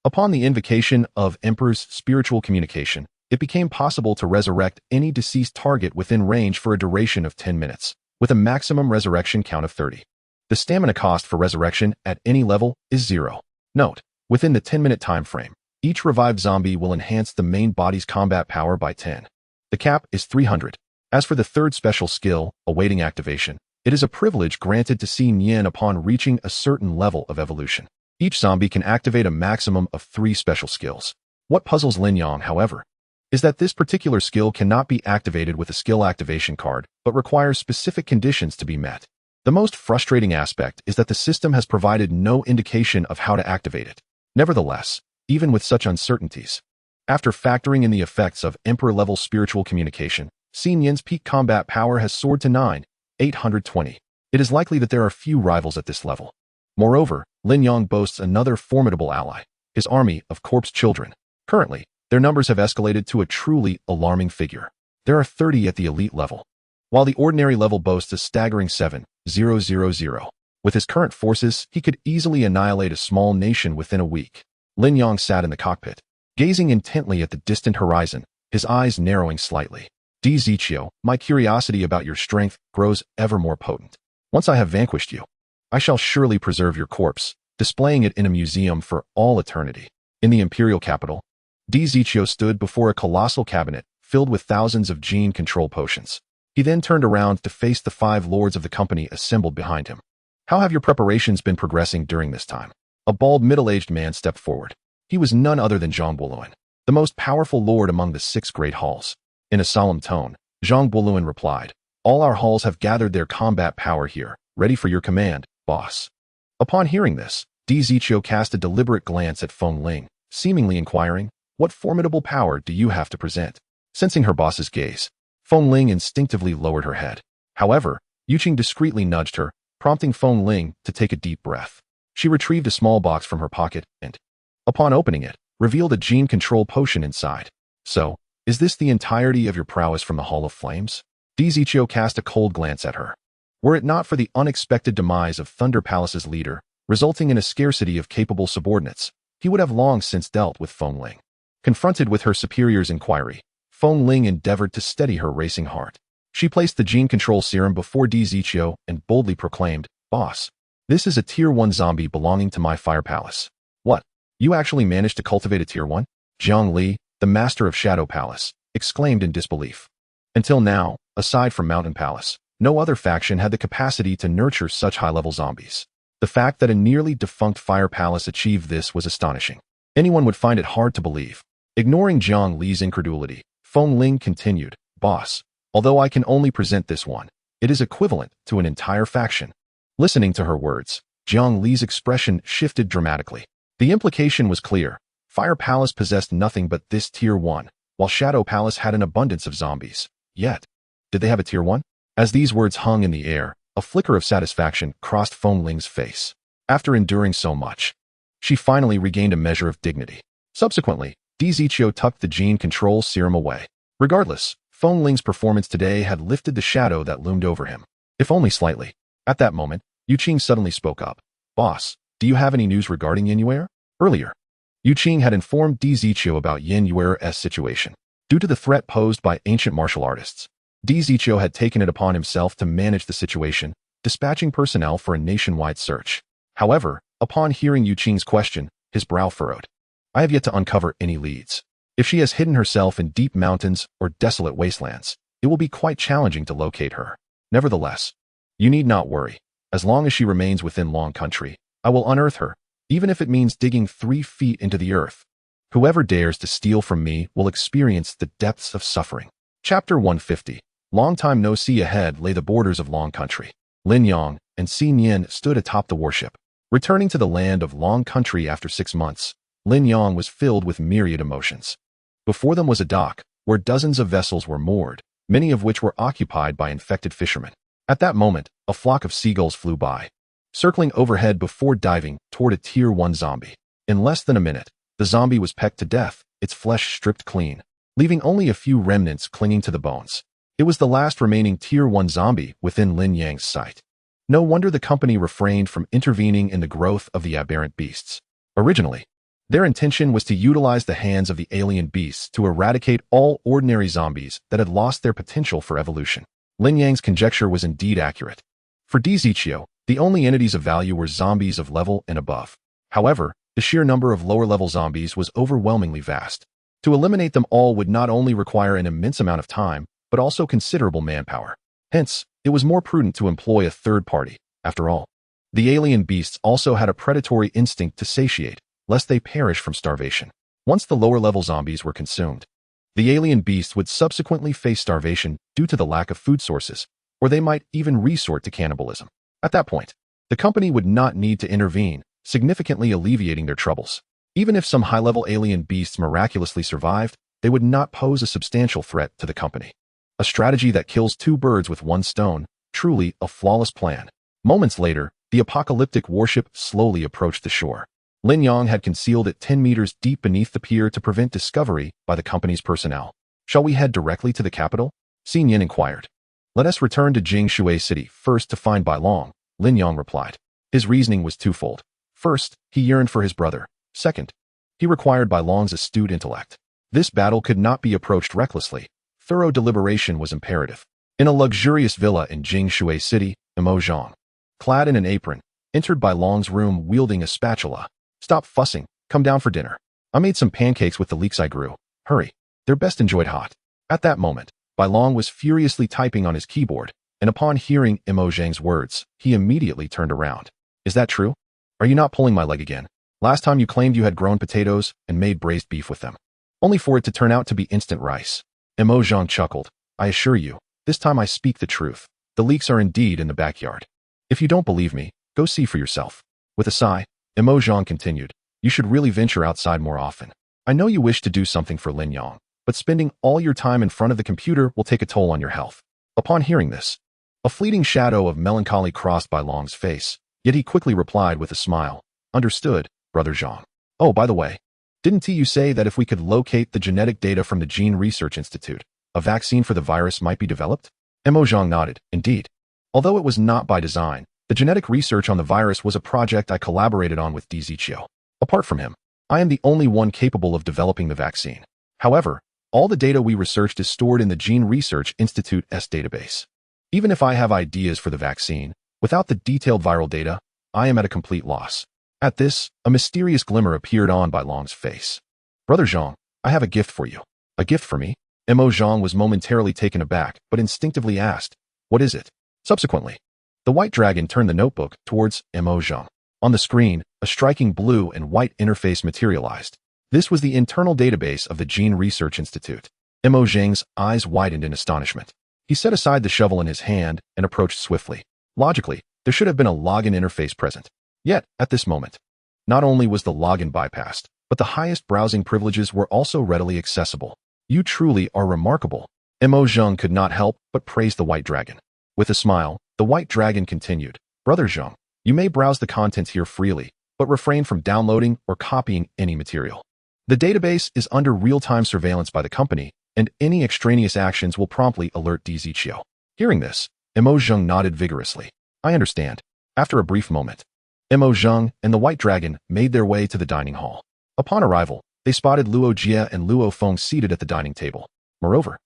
Upon the invocation of Emperor's spiritual communication, it became possible to resurrect any deceased target within range for a duration of 10 minutes, with a maximum resurrection count of 30. The stamina cost for resurrection at any level is 0. Note, within the 10-minute time frame, each revived zombie will enhance the main body's combat power by 10. The cap is 300. As for the third special skill, awaiting activation, it is a privilege granted to Xi Nian upon reaching a certain level of evolution. Each zombie can activate a maximum of 3 special skills. What puzzles Lin Yang, however, is that this particular skill cannot be activated with a skill activation card, but requires specific conditions to be met. The most frustrating aspect is that the system has provided no indication of how to activate it. Nevertheless, even with such uncertainties, after factoring in the effects of Emperor-level spiritual communication, Xi Nian's peak combat power has soared to 9,820. It is likely that there are few rivals at this level. Moreover, Lin Yang boasts another formidable ally, his army of corpse children. Currently, their numbers have escalated to a truly alarming figure. There are 30 at the elite level, while the ordinary level boasts a staggering 7,000. With his current forces, he could easily annihilate a small nation within a week. Lin Yang sat in the cockpit, gazing intently at the distant horizon, his eyes narrowing slightly. Ziqiu, my curiosity about your strength grows ever more potent. Once I have vanquished you, I shall surely preserve your corpse, displaying it in a museum for all eternity. In the imperial capital, Ziqiu stood before a colossal cabinet filled with thousands of gene control potions. He then turned around to face the 5 lords of the company assembled behind him. How have your preparations been progressing during this time? A bald, middle-aged man stepped forward. He was none other than Zhang Buoluan, the most powerful lord among the 6 great halls. In a solemn tone, Zhang Buoluan replied, "All our halls have gathered their combat power here, ready for your command, boss." Upon hearing this, Ziqiu cast a deliberate glance at Feng Ling, seemingly inquiring, "What formidable power do you have to present?" Sensing her boss's gaze, Feng Ling instinctively lowered her head. However, Yuqing discreetly nudged her, prompting Feng Ling to take a deep breath. She retrieved a small box from her pocket and, upon opening it, revealed a gene control potion inside. "So, is this the entirety of your prowess from the Hall of Flames?" Ziqiu cast a cold glance at her. Were it not for the unexpected demise of Thunder Palace's leader, resulting in a scarcity of capable subordinates, he would have long since dealt with Feng Ling. Confronted with her superior's inquiry, Feng Ling endeavored to steady her racing heart. She placed the gene control serum before Ziqiu and boldly proclaimed, "Boss, This is a Tier 1 zombie belonging to my fire palace. What? You actually managed to cultivate a Tier 1? Jiang Li, the master of Shadow Palace, exclaimed in disbelief. Until now, aside from Mountain Palace, no other faction had the capacity to nurture such high-level zombies. The fact that a nearly defunct fire palace achieved this was astonishing. Anyone would find it hard to believe. Ignoring Jiang Li's incredulity, Feng Ling continued, Boss, although I can only present this one, it is equivalent to an entire faction. Listening to her words, Jiang Li's expression shifted dramatically. The implication was clear. Fire Palace possessed nothing but this Tier 1, while Shadow Palace had an abundance of zombies. Yet, did they have a Tier 1? As these words hung in the air, a flicker of satisfaction crossed Feng Ling's face. After enduring so much, she finally regained a measure of dignity. Subsequently, Di Ziqiu tucked the gene control serum away. Regardless, Feng Ling's performance today had lifted the shadow that loomed over him, if only slightly. At that moment, Yu Qing suddenly spoke up. Boss, do you have any news regarding Yin Yuer? Earlier, Yu Qing had informed Di Ziqiu about Yin Yuer's situation. Due to the threat posed by ancient martial artists, Di Ziqiu had taken it upon himself to manage the situation, dispatching personnel for a nationwide search. However, upon hearing Yu Qing's question, his brow furrowed. I have yet to uncover any leads. If she has hidden herself in deep mountains or desolate wastelands, it will be quite challenging to locate her. Nevertheless, you need not worry. As long as she remains within Long Country, I will unearth her, even if it means digging 3 feet into the earth. Whoever dares to steal from me will experience the depths of suffering. Chapter 150. Long time no see. Ahead lay the borders of Long Country. Lin Yang and Xin Yin stood atop the warship. Returning to the land of Long Country after 6 months, Lin Yang was filled with myriad emotions. Before them was a dock, where dozens of vessels were moored, many of which were occupied by infected fishermen. At that moment, a flock of seagulls flew by, circling overhead before diving toward a Tier 1 zombie. In less than a minute, the zombie was pecked to death, its flesh stripped clean, leaving only a few remnants clinging to the bones. It was the last remaining Tier 1 zombie within Lin Yang's sight. No wonder the company refrained from intervening in the growth of the aberrant beasts. Originally, their intention was to utilize the hands of the alien beasts to eradicate all ordinary zombies that had lost their potential for evolution. Lin Yang's conjecture was indeed accurate. For Di Ziqiu, the only entities of value were zombies of level and above. However, the sheer number of lower-level zombies was overwhelmingly vast. To eliminate them all would not only require an immense amount of time, but also considerable manpower. Hence, it was more prudent to employ a third party. After all, the alien beasts also had a predatory instinct to satiate, lest they perish from starvation. Once the lower-level zombies were consumed, the alien beasts would subsequently face starvation due to the lack of food sources, or they might even resort to cannibalism. At that point, the company would not need to intervene, significantly alleviating their troubles. Even if some high-level alien beasts miraculously survived, they would not pose a substantial threat to the company. A strategy that kills 2 birds with 1 stone, truly a flawless plan. Moments later, the apocalyptic warship slowly approached the shore. Lin Yang had concealed it 10 meters deep beneath the pier to prevent discovery by the company's personnel. Shall we head directly to the capital? Xin Yin inquired. Let us return to Jingshui City first to find Bai Long, Lin Yang replied. His reasoning was twofold. First, he yearned for his brother. Second, he required Bai Long's astute intellect. This battle could not be approached recklessly. Thorough deliberation was imperative. In a luxurious villa in Jingshui City, Imo Zhang, clad in an apron, entered Bai Long's room wielding a spatula. Stop fussing, come down for dinner. I made some pancakes with the leeks I grew. Hurry, they're best enjoyed hot. At that moment, Bai Long was furiously typing on his keyboard, and upon hearing Imo Zhang's words, he immediately turned around. Is that true? Are you not pulling my leg again? Last time you claimed you had grown potatoes and made braised beef with them, only for it to turn out to be instant rice. Imo Zhang chuckled. I assure you, this time I speak the truth. The leeks are indeed in the backyard. If you don't believe me, go see for yourself. With a sigh, Imo Zhang continued, you should really venture outside more often. I know you wish to do something for Lin Yang, but spending all your time in front of the computer will take a toll on your health. Upon hearing this, a fleeting shadow of melancholy crossed Bai Long's face, yet he quickly replied with a smile. Understood, Brother Zhang. Oh, by the way, didn't you say that if we could locate the genetic data from the Gene Research Institute, a vaccine for the virus might be developed? Imo Zhang nodded. Indeed. Although it was not by design, the genetic research on the virus was a project I collaborated on with Di Ziqiu. Apart from him, I am the only one capable of developing the vaccine. However, all the data we researched is stored in the Gene Research Institute's database. Even if I have ideas for the vaccine, without the detailed viral data, I am at a complete loss. At this, a mysterious glimmer appeared on Bai Long's face. Brother Zhang, I have a gift for you. A gift for me? Mo Zhang was momentarily taken aback, but instinctively asked, what is it? Subsequently, the white dragon turned the notebook towards Mo Zhang. On the screen, a striking blue and white interface materialized. This was the internal database of the Gene Research Institute. Mo Zhang's eyes widened in astonishment. He set aside the shovel in his hand and approached swiftly. Logically, there should have been a login interface present. Yet, at this moment, not only was the login bypassed, but the highest browsing privileges were also readily accessible. You truly are remarkable. Mo Zhang could not help but praise the white dragon. With a smile, the white dragon continued, Brother Zhang, you may browse the contents here freely, but refrain from downloading or copying any material. The database is under real-time surveillance by the company, and any extraneous actions will promptly alert DZChio. Hearing this, Mo Zhang nodded vigorously. I understand. After a brief moment, Mo Zhang and the white dragon made their way to the dining hall. Upon arrival, they spotted Luo Jie and Luo Feng seated at the dining table. Moreover,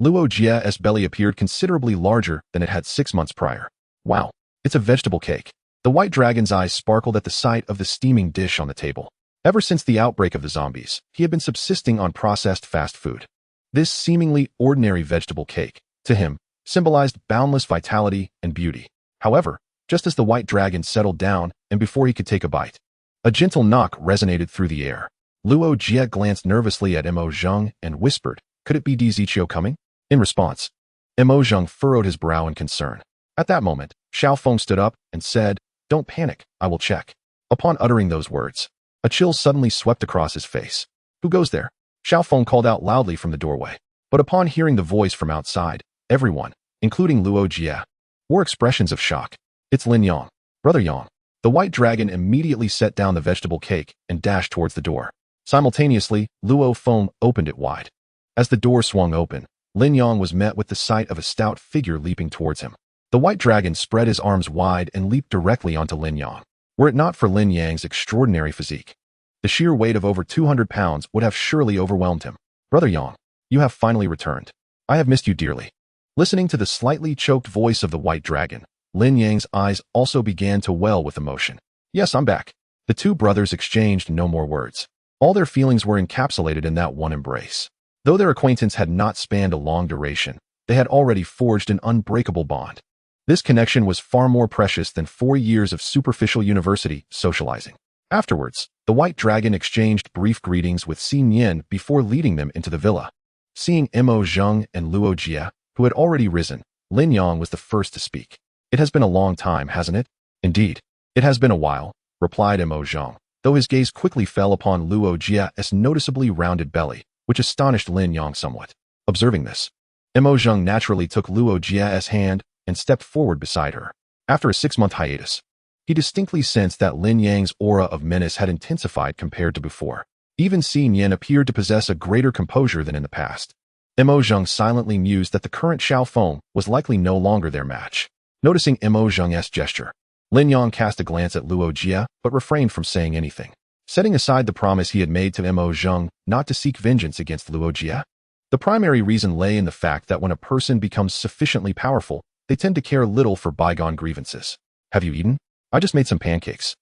Luo Jie's belly appeared considerably larger than it had 6 months prior. Wow, it's a vegetable cake. The white dragon's eyes sparkled at the sight of the steaming dish on the table. Ever since the outbreak of the zombies, he had been subsisting on processed fast food. This seemingly ordinary vegetable cake, to him, symbolized boundless vitality and beauty. However, just as the white dragon settled down and before he could take a bite, a gentle knock resonated through the air. Luo Jie glanced nervously at Mo Zhang and whispered, could it be DZChio coming? In response, Mo Zhang furrowed his brow in concern. At that moment, Xiao Feng stood up and said, don't panic, I will check. Upon uttering those words, a chill suddenly swept across his face. Who goes there? Xiao Feng called out loudly from the doorway. But upon hearing the voice from outside, everyone, including Luo Jie, wore expressions of shock. It's Lin Yang. Brother Yang. The white dragon immediately set down the vegetable cake and dashed towards the door. Simultaneously, Luo Feng opened it wide. As the door swung open, Lin Yang was met with the sight of a stout figure leaping towards him. The white dragon spread his arms wide and leaped directly onto Lin Yang. Were it not for Lin Yang's extraordinary physique, the sheer weight of over 200 pounds would have surely overwhelmed him. Brother Yang, you have finally returned. I have missed you dearly. Listening to the slightly choked voice of the white dragon, Lin Yang's eyes also began to well with emotion. Yes, I'm back. The two brothers exchanged no more words. All their feelings were encapsulated in that one embrace. Though their acquaintance had not spanned a long duration, they had already forged an unbreakable bond. This connection was far more precious than 4 years of superficial university socializing. Afterwards, the white dragon exchanged brief greetings with Xin Yin before leading them into the villa. Seeing Mo Zhang and Luo Jie, who had already risen, Lin Yang was the first to speak. It has been a long time, hasn't it? Indeed, it has been a while, replied Mo Zhang, though his gaze quickly fell upon Luo Jie's noticeably rounded belly, which astonished Lin Yang somewhat. Observing this, Mo Zhang naturally took Luo Jie's hand and stepped forward beside her. After a 6-month hiatus, he distinctly sensed that Lin Yang's aura of menace had intensified compared to before. Even Xin Yin appeared to possess a greater composure than in the past. Mo Zhang silently mused that the current Xiao Feng was likely no longer their match. Noticing Mo Zhang's gesture, Lin Yang cast a glance at Luo Jie but refrained from saying anything. Setting aside the promise he had made to Mo Zhang not to seek vengeance against Luo Jie, the primary reason lay in the fact that when a person becomes sufficiently powerful, they tend to care little for bygone grievances. Have you eaten? I just made some pancakes.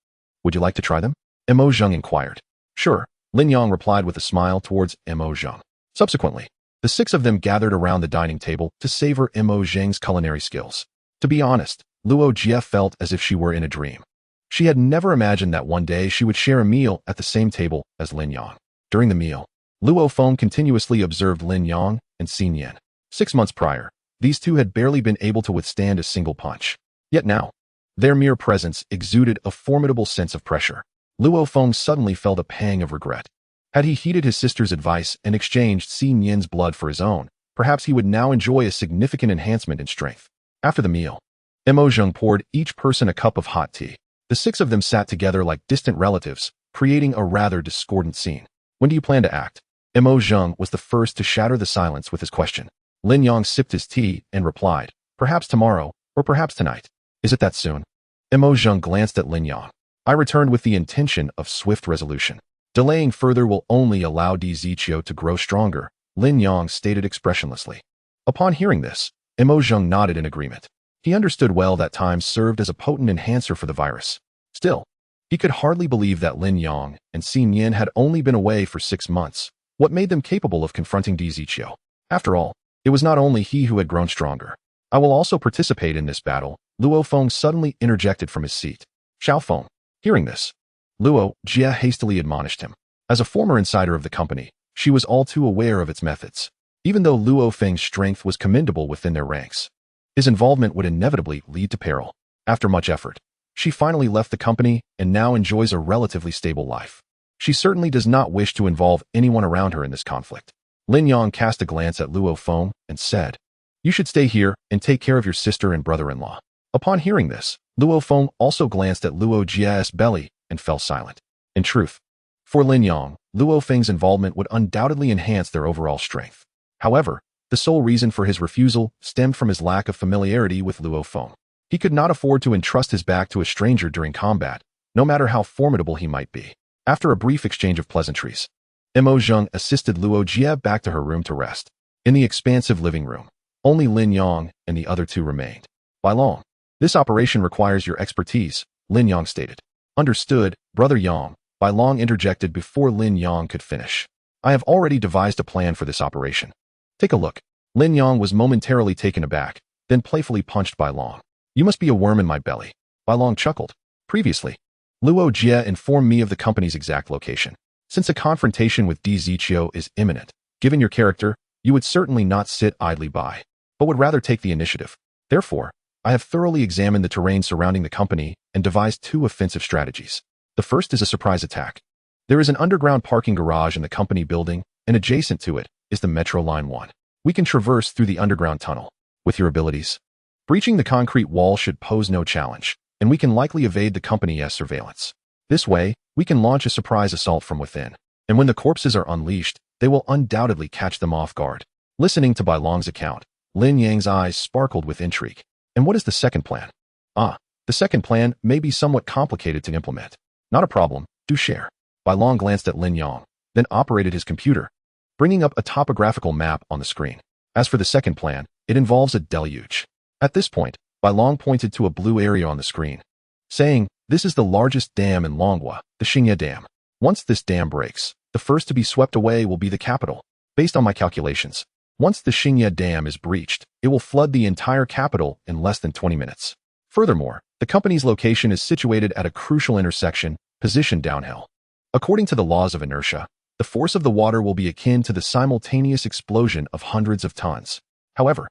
Would you like to try them? Mo Zhang inquired. Sure, Lin Yang replied with a smile towards Mo Zhang. Subsequently, the 6 of them gathered around the dining table to savor Mo Zhang's culinary skills. To be honest, Luo Jie felt as if she were in a dream. She had never imagined that one day she would share a meal at the same table as Lin Yang. During the meal, Luo Feng continuously observed Lin Yang and Xin Yin. 6 months prior, these two had barely been able to withstand a single punch. Yet now, their mere presence exuded a formidable sense of pressure. Luo Feng suddenly felt a pang of regret. Had he heeded his sister's advice and exchanged Xin Yin's blood for his own, perhaps he would now enjoy a significant enhancement in strength. After the meal, Mo Zhang poured each person a cup of hot tea. The 6 of them sat together like distant relatives, creating a rather discordant scene. When do you plan to act? Mo Zhang was the first to shatter the silence with his question. Lin Yang sipped his tea and replied, perhaps tomorrow, or perhaps tonight. Is it that soon? Mo Zhang glanced at Lin Yang. I returned with the intention of swift resolution. Delaying further will only allow DZChio to grow stronger, Lin Yang stated expressionlessly. Upon hearing this, Mo Zhang nodded in agreement. He understood well that time served as a potent enhancer for the virus. Still, he could hardly believe that Lin Yang and Xin Yin had only been away for 6 months. What made them capable of confronting Di Ziqiu? After all, it was not only he who had grown stronger. I will also participate in this battle, Luo Feng suddenly interjected from his seat. Xiao Feng. Hearing this, Luo Jie hastily admonished him. As a former insider of the company, she was all too aware of its methods. Even though Luo Feng's strength was commendable within their ranks, his involvement would inevitably lead to peril. After much effort, she finally left the company and now enjoys a relatively stable life. She certainly does not wish to involve anyone around her in this conflict. Lin Yang cast a glance at Luo Feng and said, "You should stay here and take care of your sister and brother-in-law." Upon hearing this, Luo Feng also glanced at Luo Jie's belly and fell silent. In truth, for Lin Yang, Luo Feng's involvement would undoubtedly enhance their overall strength. However, the sole reason for his refusal stemmed from his lack of familiarity with Luo Feng. He could not afford to entrust his back to a stranger during combat, no matter how formidable he might be. After a brief exchange of pleasantries, Mo Zheng assisted Luo Jie back to her room to rest. In the expansive living room, only Lin Yang and the other two remained. Bai Long, this operation requires your expertise, Lin Yang stated. Understood, Brother Yang, Bai Long interjected before Lin Yang could finish. I have already devised a plan for this operation. Take a look. Lin Yang was momentarily taken aback, then playfully punched Bai Long. You must be a worm in my belly. Bai Long chuckled. Previously, Luo Jie informed me of the company's exact location. Since a confrontation with Di Ziqiu is imminent, given your character, you would certainly not sit idly by, but would rather take the initiative. Therefore, I have thoroughly examined the terrain surrounding the company and devised 2 offensive strategies. The first is a surprise attack. There is an underground parking garage in the company building, and adjacent to it is the Metro Line 1. We can traverse through the underground tunnel. With your abilities, breaching the concrete wall should pose no challenge, and we can likely evade the company's surveillance. This way, we can launch a surprise assault from within, and when the corpses are unleashed, they will undoubtedly catch them off guard. Listening to Bai Long's account, Lin Yang's eyes sparkled with intrigue. And what is the second plan? The second plan may be somewhat complicated to implement. Not a problem, do share. Bai Long glanced at Lin Yang, then operated his computer, bringing up a topographical map on the screen. As for the second plan, it involves a deluge. At this point, Bai Long pointed to a blue area on the screen, saying, this is the largest dam in Longhua, the Xingye Dam. Once this dam breaks, the first to be swept away will be the capital. Based on my calculations, once the Xingye Dam is breached, it will flood the entire capital in less than 20 minutes. Furthermore, the company's location is situated at a crucial intersection, positioned downhill. According to the laws of inertia, the force of the water will be akin to the simultaneous explosion of hundreds of tons. However,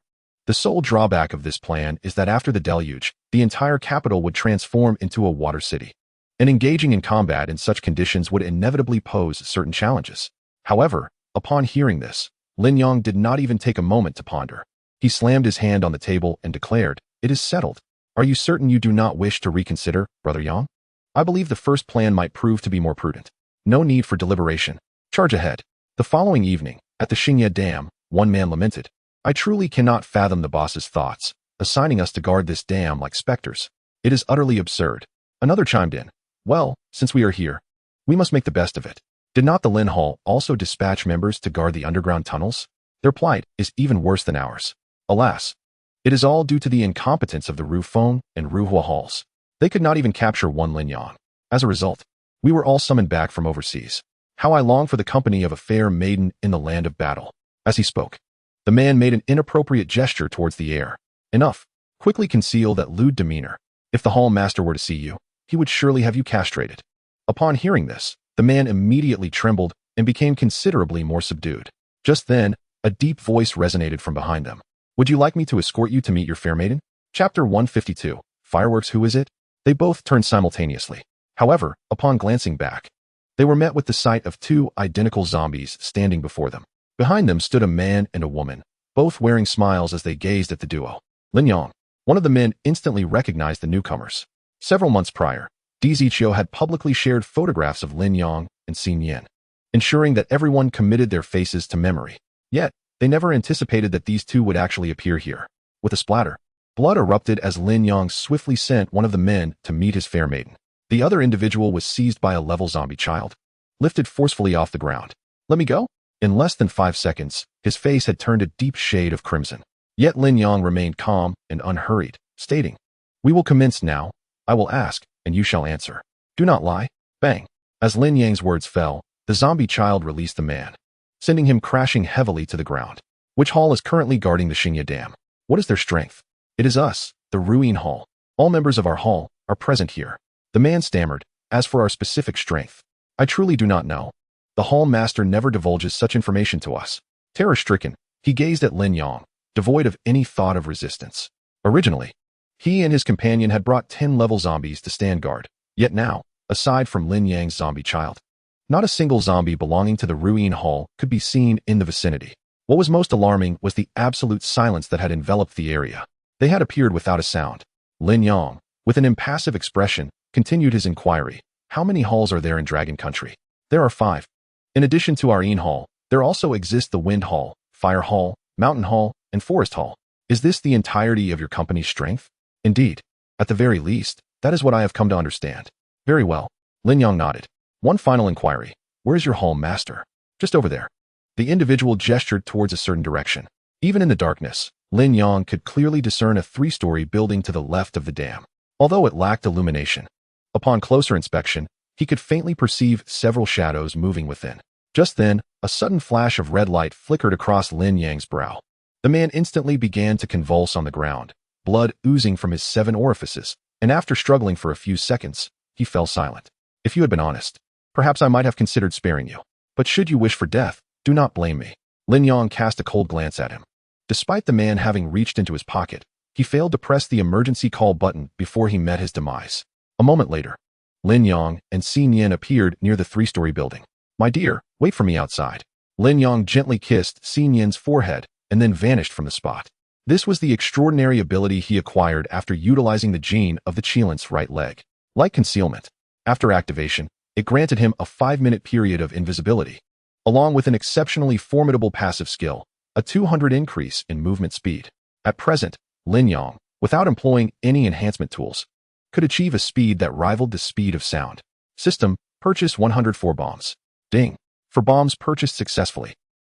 the sole drawback of this plan is that after the deluge, the entire capital would transform into a water city. And engaging in combat in such conditions would inevitably pose certain challenges. However, upon hearing this, Lin Yang did not even take a moment to ponder. He slammed his hand on the table and declared, "It is settled. Are you certain you do not wish to reconsider, Brother Yang? I believe the first plan might prove to be more prudent. No need for deliberation. Charge ahead." The following evening, at the Xingye Dam, one man lamented, "I truly cannot fathom the boss's thoughts, assigning us to guard this dam like specters. It is utterly absurd." Another chimed in, "Well, since we are here, we must make the best of it. Did not the Lin Hall also dispatch members to guard the underground tunnels? Their plight is even worse than ours. Alas, it is all due to the incompetence of the Ru Feng and Ru Hua halls. They could not even capture one Lin Yang. As a result, we were all summoned back from overseas. How I long for the company of a fair maiden in the land of battle." As he spoke, the man made an inappropriate gesture towards the air. "Enough. Quickly conceal that lewd demeanor. If the hall master were to see you, he would surely have you castrated." Upon hearing this, the man immediately trembled and became considerably more subdued. Just then, a deep voice resonated from behind them. "Would you like me to escort you to meet your fair maiden?" Chapter 152. Fireworks. Who is it? They both turned simultaneously. However, upon glancing back, they were met with the sight of 2 identical zombies standing before them. Behind them stood a man and a woman, both wearing smiles as they gazed at the duo. Lin Yang, one of the men, instantly recognized the newcomers. Several months prior, Di Ziqiu had publicly shared photographs of Lin Yang and Xin Yin, ensuring that everyone committed their faces to memory. Yet, they never anticipated that these 2 would actually appear here. With a splatter, blood erupted as Lin Yang swiftly sent one of the men to meet his fair maiden. The other individual was seized by a level zombie child, lifted forcefully off the ground. "Let me go?" In less than 5 seconds, his face had turned a deep shade of crimson. Yet Lin Yang remained calm and unhurried, stating, "We will commence now. I will ask, and you shall answer. Do not lie. Bang. As Lin Yang's words fell, the zombie child released the man, sending him crashing heavily to the ground. Which hall is currently guarding the Xingye Dam? What is their strength? It is us, the Ruin Hall. All members of our hall are present here. The man stammered. As for our specific strength, I truly do not know. The hall master never divulges such information to us. Terror-stricken, he gazed at Lin Yang, devoid of any thought of resistance. Originally, he and his companion had brought 10-level zombies to stand guard. Yet now, aside from Lin Yang's zombie child, not a single zombie belonging to the Ruin Hall could be seen in the vicinity. What was most alarming was the absolute silence that had enveloped the area. They had appeared without a sound. Lin Yang, with an impassive expression, continued his inquiry. How many halls are there in Dragon Country? There are 5. In addition to our Yin Hall, there also exist the Wind Hall, Fire Hall, Mountain Hall, and Forest Hall. Is this the entirety of your company's strength? Indeed. At the very least, that is what I have come to understand. Very well. Lin Yang nodded. One final inquiry. Where is your hall master? Just over there. The individual gestured towards a certain direction. Even in the darkness, Lin Yang could clearly discern a 3-story building to the left of the dam. Although it lacked illumination, upon closer inspection, he could faintly perceive several shadows moving within. Just then, a sudden flash of red light flickered across Lin Yang's brow. The man instantly began to convulse on the ground, blood oozing from his 7 orifices, and after struggling for a few seconds, he fell silent. If you had been honest, perhaps I might have considered sparing you. But should you wish for death, do not blame me. Lin Yang cast a cold glance at him. Despite the man having reached into his pocket, he failed to press the emergency call button before he met his demise. A moment later, Lin Yang and Xin Yin appeared near the 3-story building. My dear, wait for me outside. Lin Yang gently kissed Xin Yin's forehead and then vanished from the spot. This was the extraordinary ability he acquired after utilizing the gene of the Qilin's right leg. Like concealment, after activation, it granted him a 5-minute period of invisibility, along with an exceptionally formidable passive skill, a 200 increase in movement speed. At present, Lin Yang, without employing any enhancement tools, could achieve a speed that rivaled the speed of sound. System, purchase 104 bombs. Ding. For bombs purchased successfully.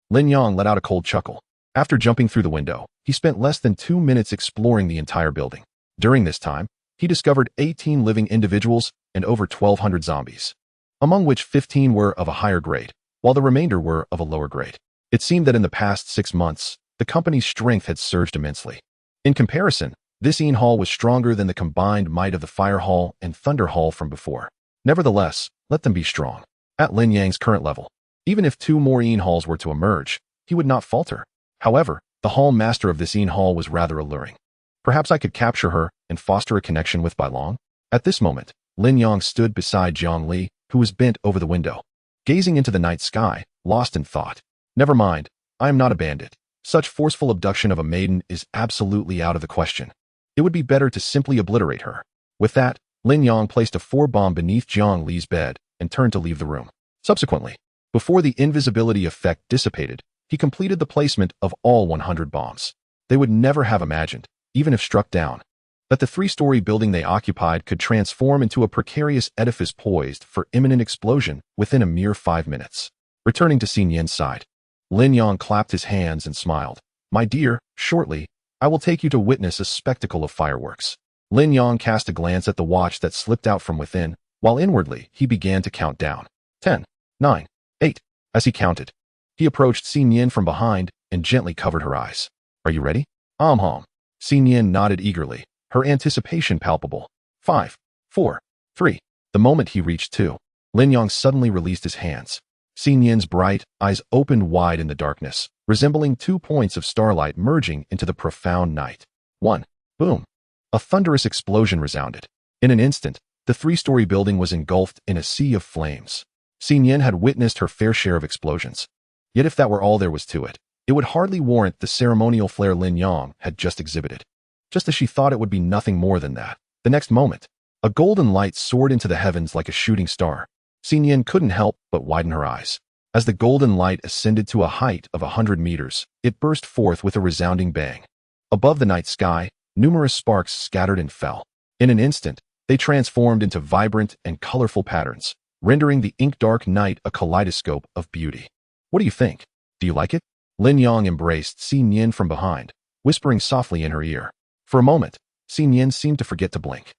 Lin Yang let out a cold chuckle. After jumping through the window, he spent less than 2 minutes exploring the entire building. During this time, he discovered 18 living individuals and over 1,200 zombies, among which 15 were of a higher grade, while the remainder were of a lower grade. It seemed that in the past 6 months, the company's strength had surged immensely. In comparison, this Yin Hall was stronger than the combined might of the Fire Hall and Thunder Hall from before. Nevertheless, let them be strong. At Lin Yang's current level, even if 2 more Yin Halls were to emerge, he would not falter. However, the hall master of this Yin Hall was rather alluring. Perhaps I could capture her and foster a connection with Bai Long? At this moment, Lin Yang stood beside Jiang Li, who was bent over the window, gazing into the night sky, lost in thought. Never mind, I am not a bandit. Such forceful abduction of a maiden is absolutely out of the question. It would be better to simply obliterate her. With that, Lin Yang placed a 4-bomb beneath Jiang Li's bed and turned to leave the room. Subsequently, before the invisibility effect dissipated, he completed the placement of all 100 bombs. They would never have imagined, even if struck down, that the 3-story building they occupied could transform into a precarious edifice poised for imminent explosion within a mere 5 minutes. Returning to Xin Yin's side, Lin Yang clapped his hands and smiled. My dear, shortly, I will take you to witness a spectacle of fireworks. Lin Yang cast a glance at the watch that slipped out from within, while inwardly he began to count down. 10, 9, 8. As he counted, he approached Xin Yin from behind and gently covered her eyes. Are you ready? Hom. Xin Yin nodded eagerly, her anticipation palpable. 5, 4, 3. The moment he reached 2, Lin Yang suddenly released his hands. Xin Yin's bright eyes opened wide in the darkness, resembling 2 points of starlight merging into the profound night. 1. Boom. A thunderous explosion resounded. In an instant, the 3-story building was engulfed in a sea of flames. Xin Yin had witnessed her fair share of explosions. Yet if that were all there was to it, it would hardly warrant the ceremonial flair Lin Yang had just exhibited. Just as she thought it would be nothing more than that, the next moment, a golden light soared into the heavens like a shooting star. Xin Yin couldn't help but widen her eyes. As the golden light ascended to a height of 100 meters, it burst forth with a resounding bang. Above the night sky, numerous sparks scattered and fell. In an instant, they transformed into vibrant and colorful patterns, rendering the ink-dark night a kaleidoscope of beauty. What do you think? Do you like it? Lin Yang embraced Xin Yin from behind, whispering softly in her ear. For a moment, Xin Yin seemed to forget to blink.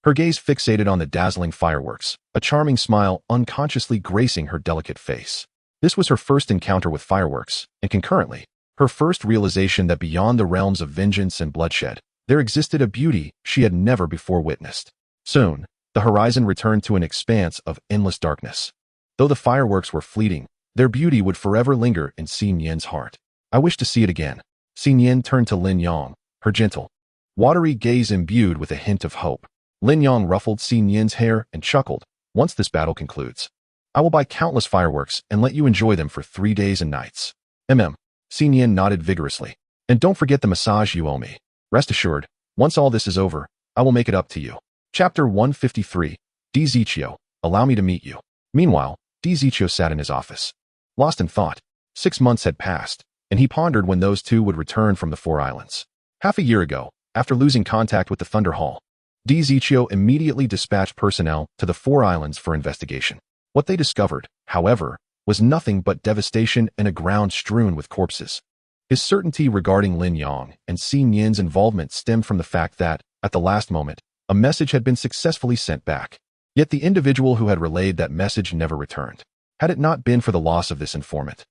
her gaze fixated on the dazzling fireworks, a charming smile unconsciously gracing her delicate face. This was her first encounter with fireworks, and concurrently, her first realization that beyond the realms of vengeance and bloodshed, there existed a beauty she had never before witnessed. Soon, the horizon returned to an expanse of endless darkness. Though the fireworks were fleeting, their beauty would forever linger in Xin Yan's heart. I wish to see it again. Xin Yan turned to Lin Yang, her gentle, watery gaze imbued with a hint of hope. Lin Yang ruffled Xin Yan's hair and chuckled. Once this battle concludes, I will buy countless fireworks and let you enjoy them for 3 days and nights. Xin Yan nodded vigorously. And don't forget the massage you owe me. Rest assured, once all this is over, I will make it up to you. Chapter 153. Di Ziqiu, allow me to meet you. Meanwhile, Di Ziqiu sat in his office, lost in thought. 6 months had passed, and he pondered when those two would return from the Four Islands. Half a year ago, after losing contact with the Thunder Hall, Di Ziqiu immediately dispatched personnel to the Four Islands for investigation. What they discovered, however, was nothing but devastation and a ground strewn with corpses. His certainty regarding Lin Yang and Xin Yan's involvement stemmed from the fact that, at the last moment, a message had been successfully sent back. Yet the individual who had relayed that message never returned. Had it not been for the loss of this informant,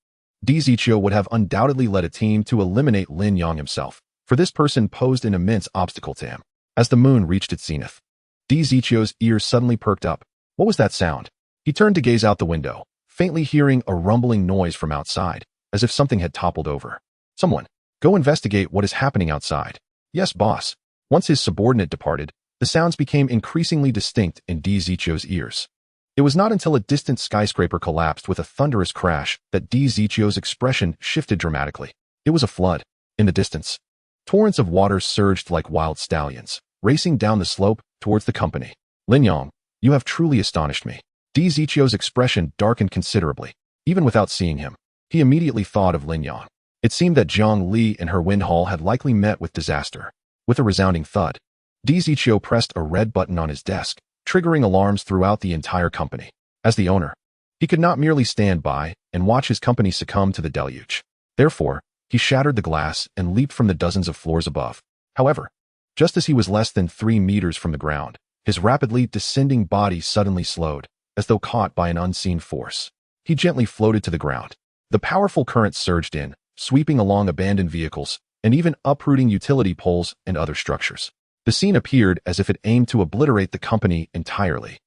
Di Ziqiu would have undoubtedly led a team to eliminate Lin Yang himself, for this person posed an immense obstacle to him. As the moon reached its zenith, Di Ziqiu's ears suddenly perked up. What was that sound? He turned to gaze out the window, faintly hearing a rumbling noise from outside, as if something had toppled over. Someone, go investigate what is happening outside. Yes, boss. Once his subordinate departed, the sounds became increasingly distinct in Di Ziqiu's ears. It was not until a distant skyscraper collapsed with a thunderous crash that Di Ziqiu's expression shifted dramatically. It was a flood. In the distance, torrents of water surged like wild stallions, racing down the slope towards the company. Lin Yang, you have truly astonished me. Di Ziqiu's expression darkened considerably. Even without seeing him, he immediately thought of Lin Yang. It seemed that Zhang Li and her wind hall had likely met with disaster. With a resounding thud, Di Ziqiu pressed a red button on his desk, triggering alarms throughout the entire company. As the owner, he could not merely stand by and watch his company succumb to the deluge. Therefore, he shattered the glass and leaped from the dozens of floors above. However, just as he was less than 3 meters from the ground, his rapidly descending body suddenly slowed, as though caught by an unseen force. He gently floated to the ground. The powerful current surged in, sweeping along abandoned vehicles, and even uprooting utility poles and other structures. The scene appeared as if it aimed to obliterate the company entirely.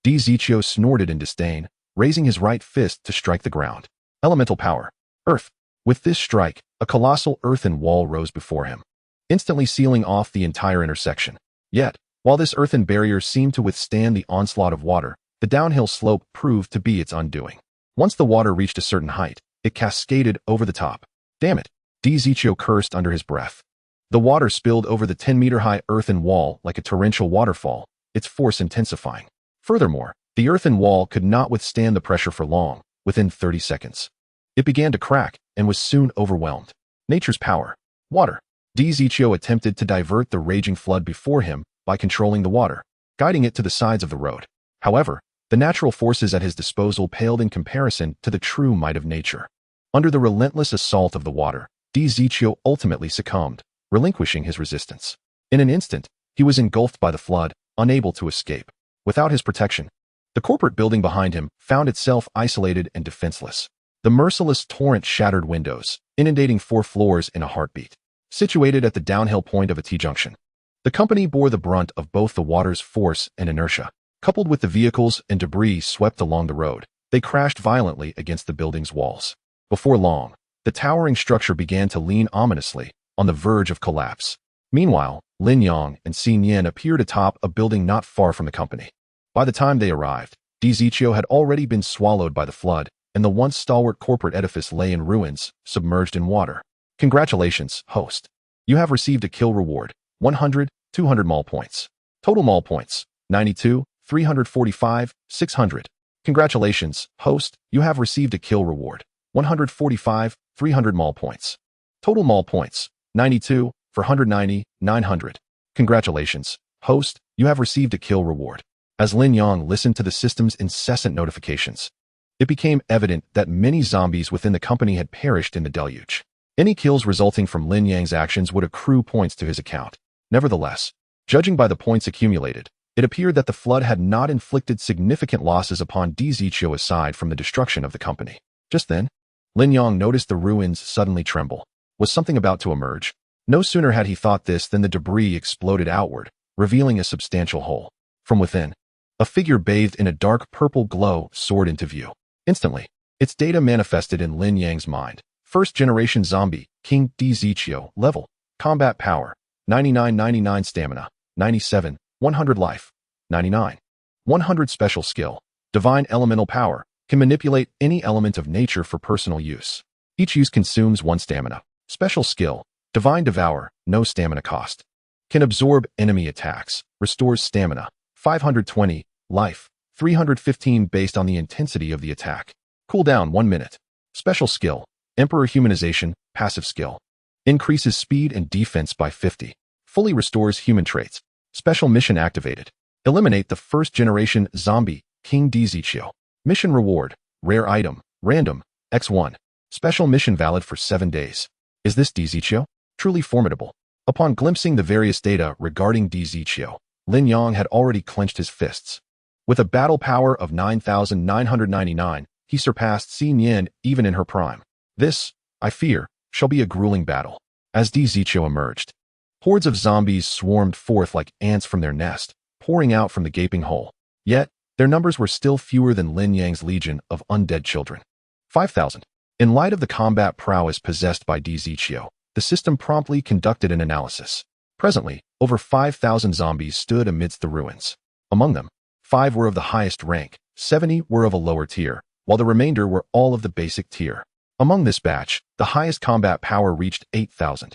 Di Ziqiu snorted in disdain, raising his right fist to strike the ground. Elemental power. Earth. With this strike, a colossal earthen wall rose before him, instantly sealing off the entire intersection. Yet, while this earthen barrier seemed to withstand the onslaught of water, the downhill slope proved to be its undoing. Once the water reached a certain height, it cascaded over the top. Damn it! Di Ziqiu cursed under his breath. The water spilled over the 10-meter-high earthen wall like a torrential waterfall, its force intensifying. Furthermore, the earthen wall could not withstand the pressure for long. Within 30 seconds, it began to crack and was soon overwhelmed. Nature's power. Water. Di Ziqiu attempted to divert the raging flood before him by controlling the water, guiding it to the sides of the road. However, the natural forces at his disposal paled in comparison to the true might of nature. Under the relentless assault of the water, Di Ziqiu ultimately succumbed, relinquishing his resistance. In an instant, he was engulfed by the flood, unable to escape. Without his protection, the corporate building behind him found itself isolated and defenseless. The merciless torrent shattered windows, inundating 4 floors in a heartbeat. Situated at the downhill point of a T-junction, the company bore the brunt of both the water's force and inertia. Coupled with the vehicles and debris swept along the road, they crashed violently against the building's walls. Before long, the towering structure began to lean ominously, on the verge of collapse. Meanwhile, Lin Yang and Xin Yan appeared atop a building not far from the company. By the time they arrived, Di Ziqiu had already been swallowed by the flood, and the once stalwart corporate edifice lay in ruins, submerged in water. Congratulations, host. You have received a kill reward, 100, 200 mall points. Total mall points, 92, 345, 600. Congratulations, host. You have received a kill reward, 145, 300 mall points. Total mall points, 92, 490, 900. Congratulations, host. You have received a kill reward. As Lin Yang listened to the system's incessant notifications, it became evident that many zombies within the company had perished in the deluge. Any kills resulting from Lin Yang's actions would accrue points to his account. Nevertheless, judging by the points accumulated, It appeared that the flood had not inflicted significant losses upon Dizichio aside from the destruction of the company. Just then, Lin Yong noticed the ruins suddenly tremble. Was something about to emerge? No sooner had he thought this than the debris exploded outward, revealing a substantial hole. From within, a figure bathed in a dark purple glow soared into view. Instantly, its data manifested in Lin Yang's mind. First-generation zombie, King Dizichio, level, combat power, 99 stamina, 97, 100 life, 99, 100 special skill, divine elemental power, can manipulate any element of nature for personal use. Each use consumes 1 stamina. Special skill, divine devour, no stamina cost. Can absorb enemy attacks, restores stamina, 520, life, 315 based on the intensity of the attack. Cooldown 1 minute. Special skill, Emperor Humanization, passive skill. Increases speed and defense by 50. Fully restores human traits. Special mission activated. Eliminate the first-generation zombie, King Dizichio. Mission reward, rare item, random, X1. Special mission valid for 7 days. Is this Dizichio? Truly formidable. Upon glimpsing the various data regarding Dizichio, Lin Yong had already clenched his fists. With a battle power of 9,999, he surpassed Xi Nian even in her prime. This, I fear, shall be a grueling battle. As Dizichio emerged, hordes of zombies swarmed forth like ants from their nest, pouring out from the gaping hole. Yet, their numbers were still fewer than Lin Yang's legion of undead children. 5,000. In light of the combat prowess possessed by Dizichio, the system promptly conducted an analysis. Presently, over 5,000 zombies stood amidst the ruins. Among them, 5 were of the highest rank, 70 were of a lower tier, while the remainder were all of the basic tier. Among this batch, the highest combat power reached 8,000,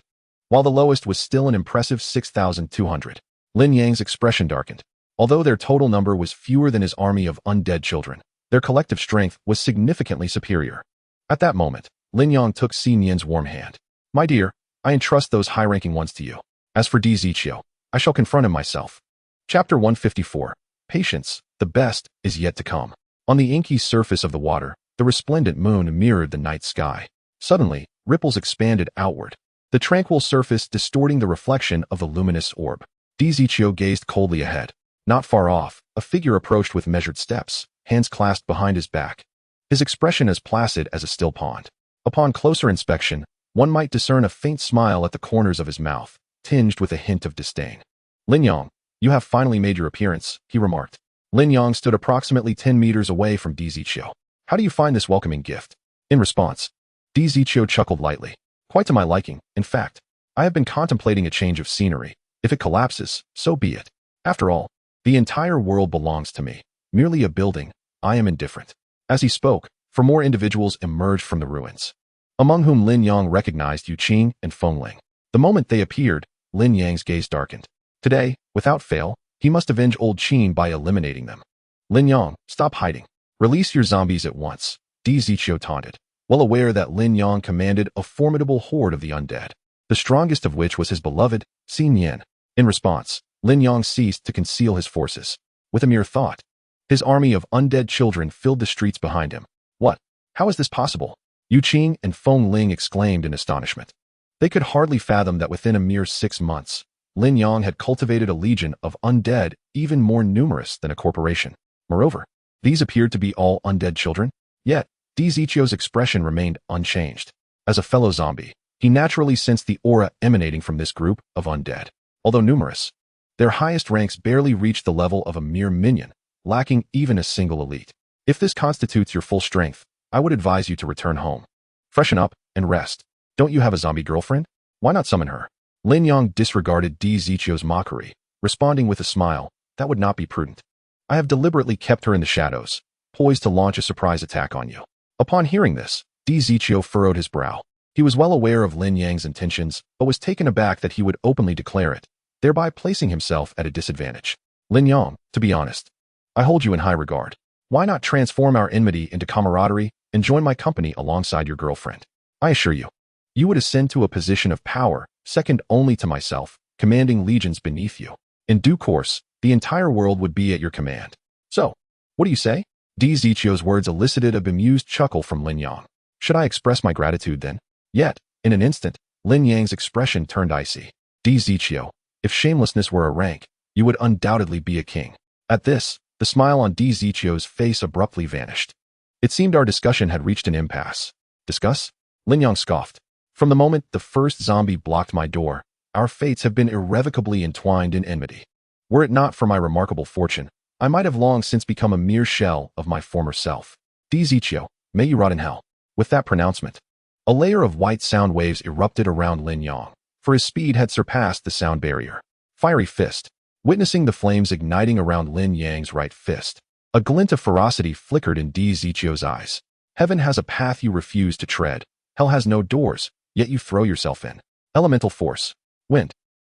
while the lowest was still an impressive 6,200. Lin Yang's expression darkened. Although their total number was fewer than his army of undead children, their collective strength was significantly superior. At that moment, Lin Yong took Xi Nian's warm hand. My dear, I entrust those high-ranking ones to you. As for Dizichio, I shall confront him myself. Chapter 154. Patience, the best, is yet to come. On the inky surface of the water, the resplendent moon mirrored the night sky. Suddenly, ripples expanded outward, the tranquil surface distorting the reflection of the luminous orb. Dizichio gazed coldly ahead. Not far off, a figure approached with measured steps, hands clasped behind his back. His expression as placid as a still pond. Upon closer inspection, one might discern a faint smile at the corners of his mouth, tinged with a hint of disdain. Lin Yong, you have finally made your appearance, he remarked. Lin Yong stood approximately 10 meters away from Dizichio. How do you find this welcoming gift? In response, Dizichio chuckled lightly. Quite to my liking. In fact, I have been contemplating a change of scenery. If it collapses, so be it. After all, the entire world belongs to me. Merely a building, I am indifferent. As he spoke, 4 more individuals emerged from the ruins, among whom Lin Yong recognized Yu Qing and Feng Ling. The moment they appeared, Lin Yang's gaze darkened. Today, without fail, he must avenge old Qing by eliminating them. Lin Yong, stop hiding. Release your zombies at once, Dizichio taunted, well aware that Lin Yong commanded a formidable horde of the undead, the strongest of which was his beloved Xi Nian. In response, Lin Yong ceased to conceal his forces. With a mere thought, his army of undead children filled the streets behind him. What? How is this possible? Yu Qing and Feng Ling exclaimed in astonishment. They could hardly fathom that within a mere 6 months, Lin Yong had cultivated a legion of undead even more numerous than a corporation. Moreover, these appeared to be all undead children. Yet, Dizichio's expression remained unchanged. As a fellow zombie, he naturally sensed the aura emanating from this group of undead. Although numerous, their highest ranks barely reached the level of a mere minion, lacking even a single elite. If this constitutes your full strength, I would advise you to return home. Freshen up and rest. Don't you have a zombie girlfriend? Why not summon her? Lin Yong disregarded Dizichio's mockery, responding with a smile. That would not be prudent. I have deliberately kept her in the shadows, poised to launch a surprise attack on you. Upon hearing this, Dizichio furrowed his brow. He was well aware of Lin Yang's intentions, but was taken aback that he would openly declare it, thereby placing himself at a disadvantage. Lin Yong, to be honest, I hold you in high regard. Why not transform our enmity into camaraderie and join my company alongside your girlfriend? I assure you, you would ascend to a position of power, second only to myself, commanding legions beneath you. In due course, the entire world would be at your command. So, what do you say? Dizichio's words elicited a bemused chuckle from Lin Yong. Should I express my gratitude then? Yet, in an instant, Lin Yang's expression turned icy. Dizichio, if shamelessness were a rank, you would undoubtedly be a king. At this, the smile on Di Zichio's face abruptly vanished. It seemed our discussion had reached an impasse. Discuss? Lin Yang scoffed. From the moment the first zombie blocked my door, our fates have been irrevocably entwined in enmity. Were it not for my remarkable fortune, I might have long since become a mere shell of my former self. Di Zichio, may you rot in hell. With that pronouncement, a layer of white sound waves erupted around Lin Yang, for his speed had surpassed the sound barrier. Fiery fist. Witnessing the flames igniting around Lin Yang's right fist, a glint of ferocity flickered in Di Zichio's eyes. Heaven has a path you refuse to tread. Hell has no doors, yet you throw yourself in. Elemental force. Wind.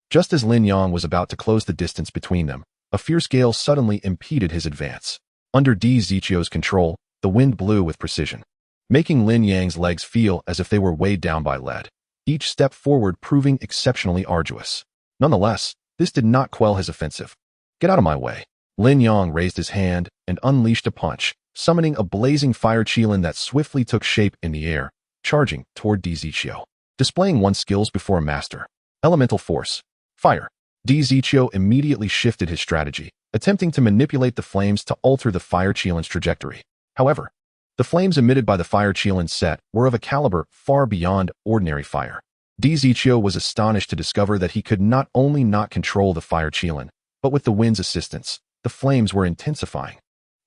Just as Lin Yang was about to close the distance between them, a fierce gale suddenly impeded his advance. Under Di Zichio's control, the wind blew with precision, making Lin Yang's legs feel as if they were weighed down by lead, each step forward proving exceptionally arduous. Nonetheless, this did not quell his offensive. Get out of my way. Lin Yang raised his hand and unleashed a punch, summoning a blazing fire qilin that swiftly took shape in the air, charging toward Di Zichio. Displaying one's skills before a master. Elemental force. Fire. Di Zichio immediately shifted his strategy, attempting to manipulate the flames to alter the fire qilin's trajectory. However, the flames emitted by the fire qilin set were of a caliber far beyond ordinary fire. Di Zichio was astonished to discover that he could not only not control the fire qilin, but with the wind's assistance, the flames were intensifying.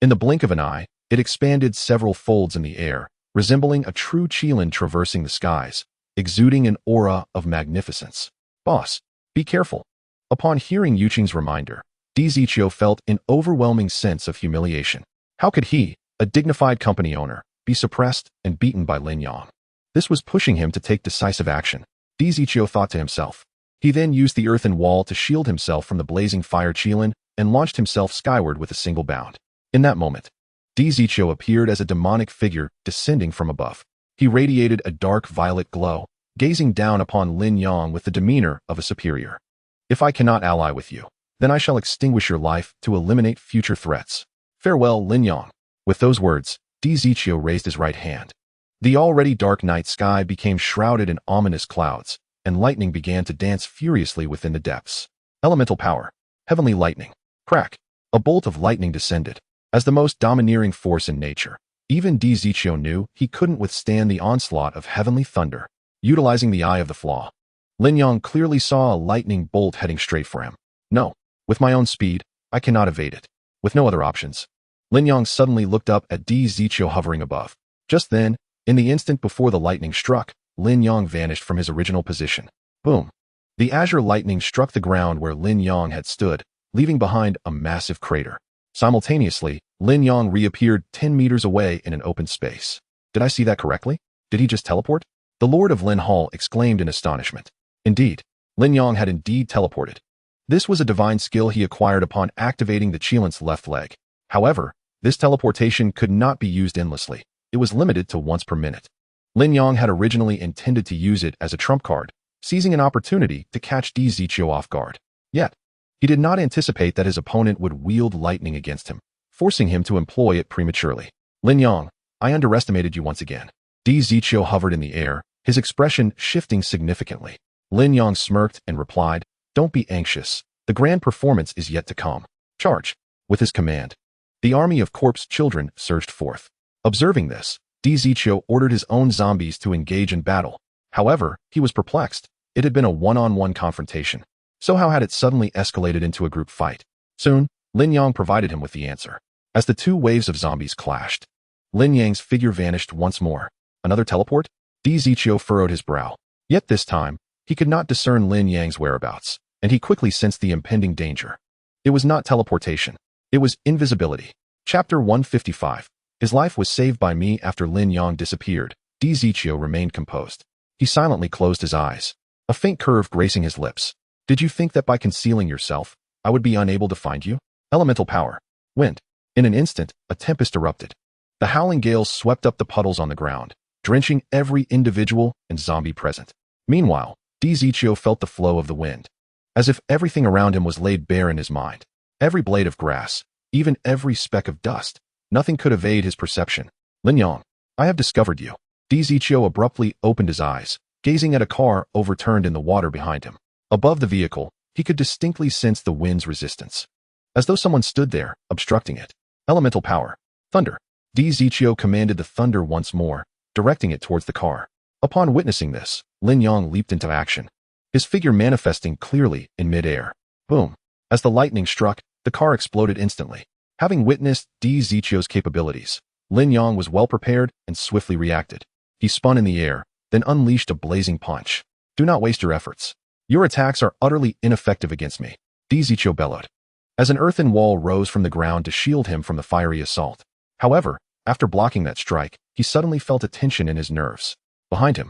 In the blink of an eye, it expanded several folds in the air, resembling a true qilin traversing the skies, exuding an aura of magnificence. Boss, be careful. Upon hearing Yuqing's reminder, Di Zichio felt an overwhelming sense of humiliation. How could he, a dignified company owner, be suppressed and beaten by Lin Yang? This was pushing him to take decisive action. Di Zichio thought to himself. He then used the earthen wall to shield himself from the blazing fire qilin and launched himself skyward with a single bound. In that moment, Di Zichio appeared as a demonic figure descending from above. He radiated a dark violet glow, gazing down upon Lin Yang with the demeanor of a superior. If I cannot ally with you, then I shall extinguish your life to eliminate future threats. Farewell, Lin Yang. With those words, Di Zichio raised his right hand. The already dark night sky became shrouded in ominous clouds, and lightning began to dance furiously within the depths. Elemental power. Heavenly lightning. Crack. A bolt of lightning descended. As the most domineering force in nature, even Di Zichio knew he couldn't withstand the onslaught of heavenly thunder. Utilizing the eye of the flaw, Lin Yang clearly saw a lightning bolt heading straight for him. No, with my own speed, I cannot evade it. With no other options, Lin Yang suddenly looked up at Di Zichio hovering above. Just then, in the instant before the lightning struck, Lin Yang vanished from his original position. Boom. The azure lightning struck the ground where Lin Yang had stood, leaving behind a massive crater. Simultaneously, Lin Yang reappeared 10 meters away in an open space. Did I see that correctly? Did he just teleport? The Lord of Lin Hall exclaimed in astonishment. Indeed, Lin Yang had indeed teleported. This was a divine skill he acquired upon activating the qilin's left leg. However, this teleportation could not be used endlessly. It was limited to once per minute. Lin Yang had originally intended to use it as a trump card, seizing an opportunity to catch Di Zichio off guard. Yet, he did not anticipate that his opponent would wield lightning against him, forcing him to employ it prematurely. Lin Yang, I underestimated you once again. Di Zichio hovered in the air, his expression shifting significantly. Lin Yang smirked and replied, Don't be anxious. The grand performance is yet to come. Charge. With his command, the army of corpse children surged forth. Observing this, Di Zichio ordered his own zombies to engage in battle. However, he was perplexed. It had been a one-on-one confrontation. So how had it suddenly escalated into a group fight? Soon, Lin Yang provided him with the answer. As the two waves of zombies clashed, Lin Yang's figure vanished once more. Another teleport? Di Zichio furrowed his brow. Yet this time, he could not discern Lin Yang's whereabouts, and he quickly sensed the impending danger. It was not teleportation. It was invisibility. Chapter 155. His life was saved by me after Lin Yang disappeared. Di Zichio remained composed. He silently closed his eyes, a faint curve gracing his lips. Did you think that by concealing yourself, I would be unable to find you? Elemental power. Wind. In an instant, a tempest erupted. The howling gales swept up the puddles on the ground, drenching every individual and zombie present. Meanwhile, Di Zichio felt the flow of the wind, as if everything around him was laid bare in his mind. Every blade of grass, even every speck of dust, nothing could evade his perception. Lin Yang, I have discovered you. Di Zichio abruptly opened his eyes, gazing at a car overturned in the water behind him. Above the vehicle, He could distinctly sense the wind's resistance, as though someone stood there, obstructing it. Elemental power. Thunder. Di Zichio commanded the thunder once more, directing it towards the car. Upon witnessing this, Lin Yang leaped into action, his figure manifesting clearly in midair. Boom. As the lightning struck, the car exploded instantly. Having witnessed Di Zichio's capabilities, Lin Yang was well prepared and swiftly reacted. He spun in the air, then unleashed a blazing punch. Do not waste your efforts. Your attacks are utterly ineffective against me, Di Zichio bellowed, as an earthen wall rose from the ground to shield him from the fiery assault. However, after blocking that strike, he suddenly felt a tension in his nerves. Behind him,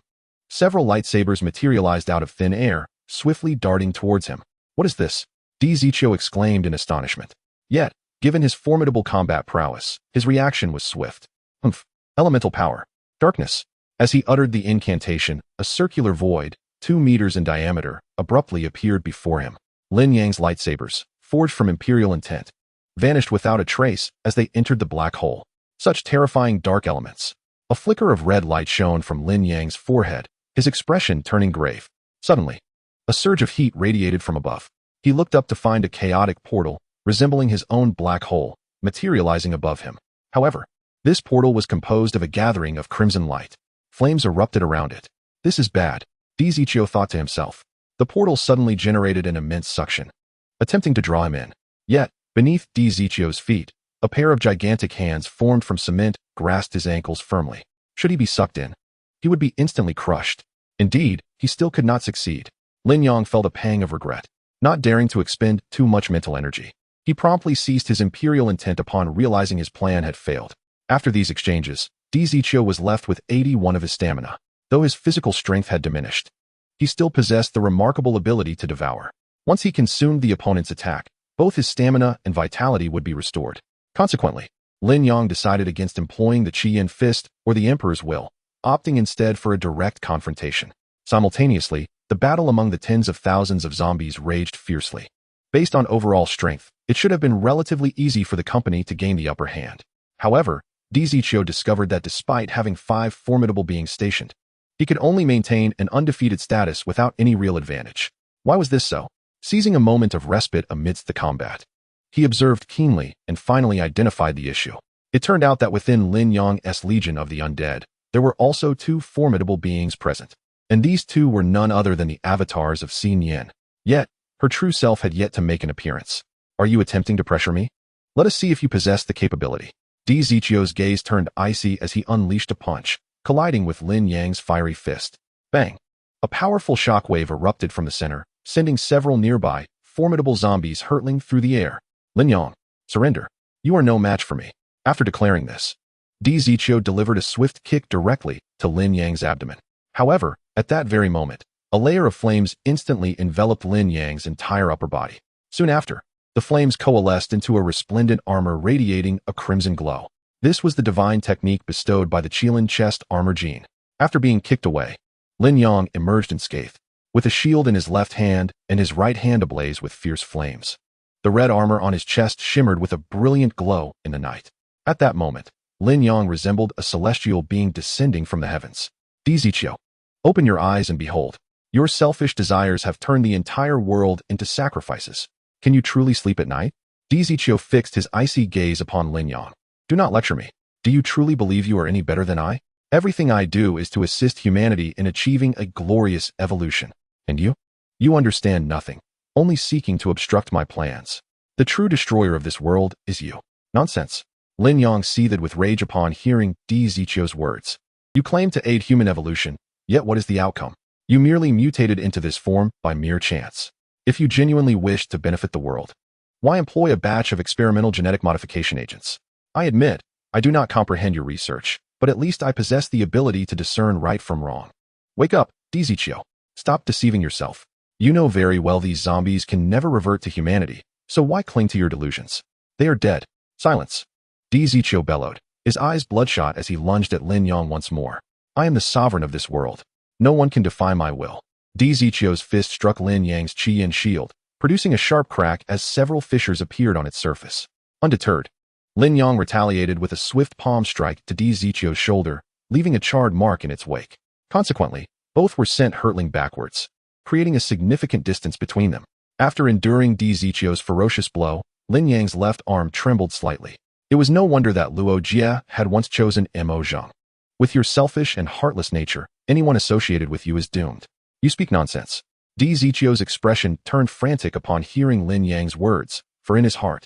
several lightsabers materialized out of thin air, swiftly darting towards him. What is this? Di Zichio exclaimed in astonishment. Yet, given his formidable combat prowess, his reaction was swift. Humph. Elemental power. Darkness. As he uttered the incantation, a circular void, 2 meters in diameter, abruptly appeared before him. Lin Yang's lightsabers, forged from imperial intent, vanished without a trace as they entered the black hole. Such terrifying dark elements. A flicker of red light shone from Lin Yang's forehead, his expression turning grave. Suddenly, a surge of heat radiated from above. He looked up to find a chaotic portal, resembling his own black hole, materializing above him. However, this portal was composed of a gathering of crimson light. Flames erupted around it. This is bad, Di Zichio thought to himself. The portal suddenly generated an immense suction, attempting to draw him in. Yet, beneath Di Zichio's feet, a pair of gigantic hands formed from cement grasped his ankles firmly. Should he be sucked in, he would be instantly crushed. Indeed, he still could not succeed. Lin Yang felt a pang of regret, not daring to expend too much mental energy. He promptly ceased his imperial intent upon realizing his plan had failed. After these exchanges, Di Zichio was left with 81 of his stamina. Though his physical strength had diminished, he still possessed the remarkable ability to devour. Once he consumed the opponent's attack, both his stamina and vitality would be restored. Consequently, Lin Yang decided against employing the Qi-Yin Fist or the Emperor's Will, opting instead for a direct confrontation. Simultaneously, the battle among the tens of thousands of zombies raged fiercely. Based on overall strength, it should have been relatively easy for the company to gain the upper hand. However, Di Zichio discovered that despite having 5 formidable beings stationed, he could only maintain an undefeated status without any real advantage. Why was this so? Seizing a moment of respite amidst the combat, he observed keenly and finally identified the issue. It turned out that within Lin Yang's Legion of the Undead, there were also 2 formidable beings present, and these 2 were none other than the avatars of Xin Yan. Yet, her true self had yet to make an appearance. Are you attempting to pressure me? Let us see if you possess the capability. Di Zichio's gaze turned icy as he unleashed a punch, colliding with Lin Yang's fiery fist. Bang! A powerful shockwave erupted from the center, sending several nearby, formidable zombies hurtling through the air. Lin Yang, surrender. You are no match for me. After declaring this, Di Zichio delivered a swift kick directly to Lin Yang's abdomen. However, at that very moment, a layer of flames instantly enveloped Lin Yang's entire upper body. Soon after, the flames coalesced into a resplendent armor radiating a crimson glow. This was the divine technique bestowed by the Qilin chest armor gene. After being kicked away, Lin Yang emerged unscathed, with a shield in his left hand and his right hand ablaze with fierce flames. The red armor on his chest shimmered with a brilliant glow in the night. At that moment, Lin Yang resembled a celestial being descending from the heavens. Di Zichio, open your eyes and behold. Your selfish desires have turned the entire world into sacrifices. Can you truly sleep at night? Di Zichio fixed his icy gaze upon Lin Yang. Do not lecture me. Do you truly believe you are any better than I? Everything I do is to assist humanity in achieving a glorious evolution. And you? You understand nothing, only seeking to obstruct my plans. The true destroyer of this world is you. Nonsense. Lin Yang seethed with rage upon hearing Di Zichio's words. You claim to aid human evolution, yet what is the outcome? You merely mutated into this form by mere chance. If you genuinely wish to benefit the world, why employ a batch of experimental genetic modification agents? I admit, I do not comprehend your research, but at least I possess the ability to discern right from wrong. Wake up, Di Zichio. Stop deceiving yourself. You know very well these zombies can never revert to humanity, so why cling to your delusions? They are dead. Silence. Di Zichio bellowed, his eyes bloodshot as he lunged at Lin Yang once more. I am the sovereign of this world. No one can defy my will. Di Zichio's fist struck Lin Yang's Qi-Yin shield, producing a sharp crack as several fissures appeared on its surface. Undeterred, Lin Yang retaliated with a swift palm strike to Di Zichio's shoulder, leaving a charred mark in its wake. Consequently, both were sent hurtling backwards, creating a significant distance between them. After enduring Di Zichio's ferocious blow, Lin Yang's left arm trembled slightly. It was no wonder that Luo Jie had once chosen Mo Zhang. With your selfish and heartless nature, anyone associated with you is doomed. You speak nonsense. Di Zichio's expression turned frantic upon hearing Lin Yang's words, for in his heart,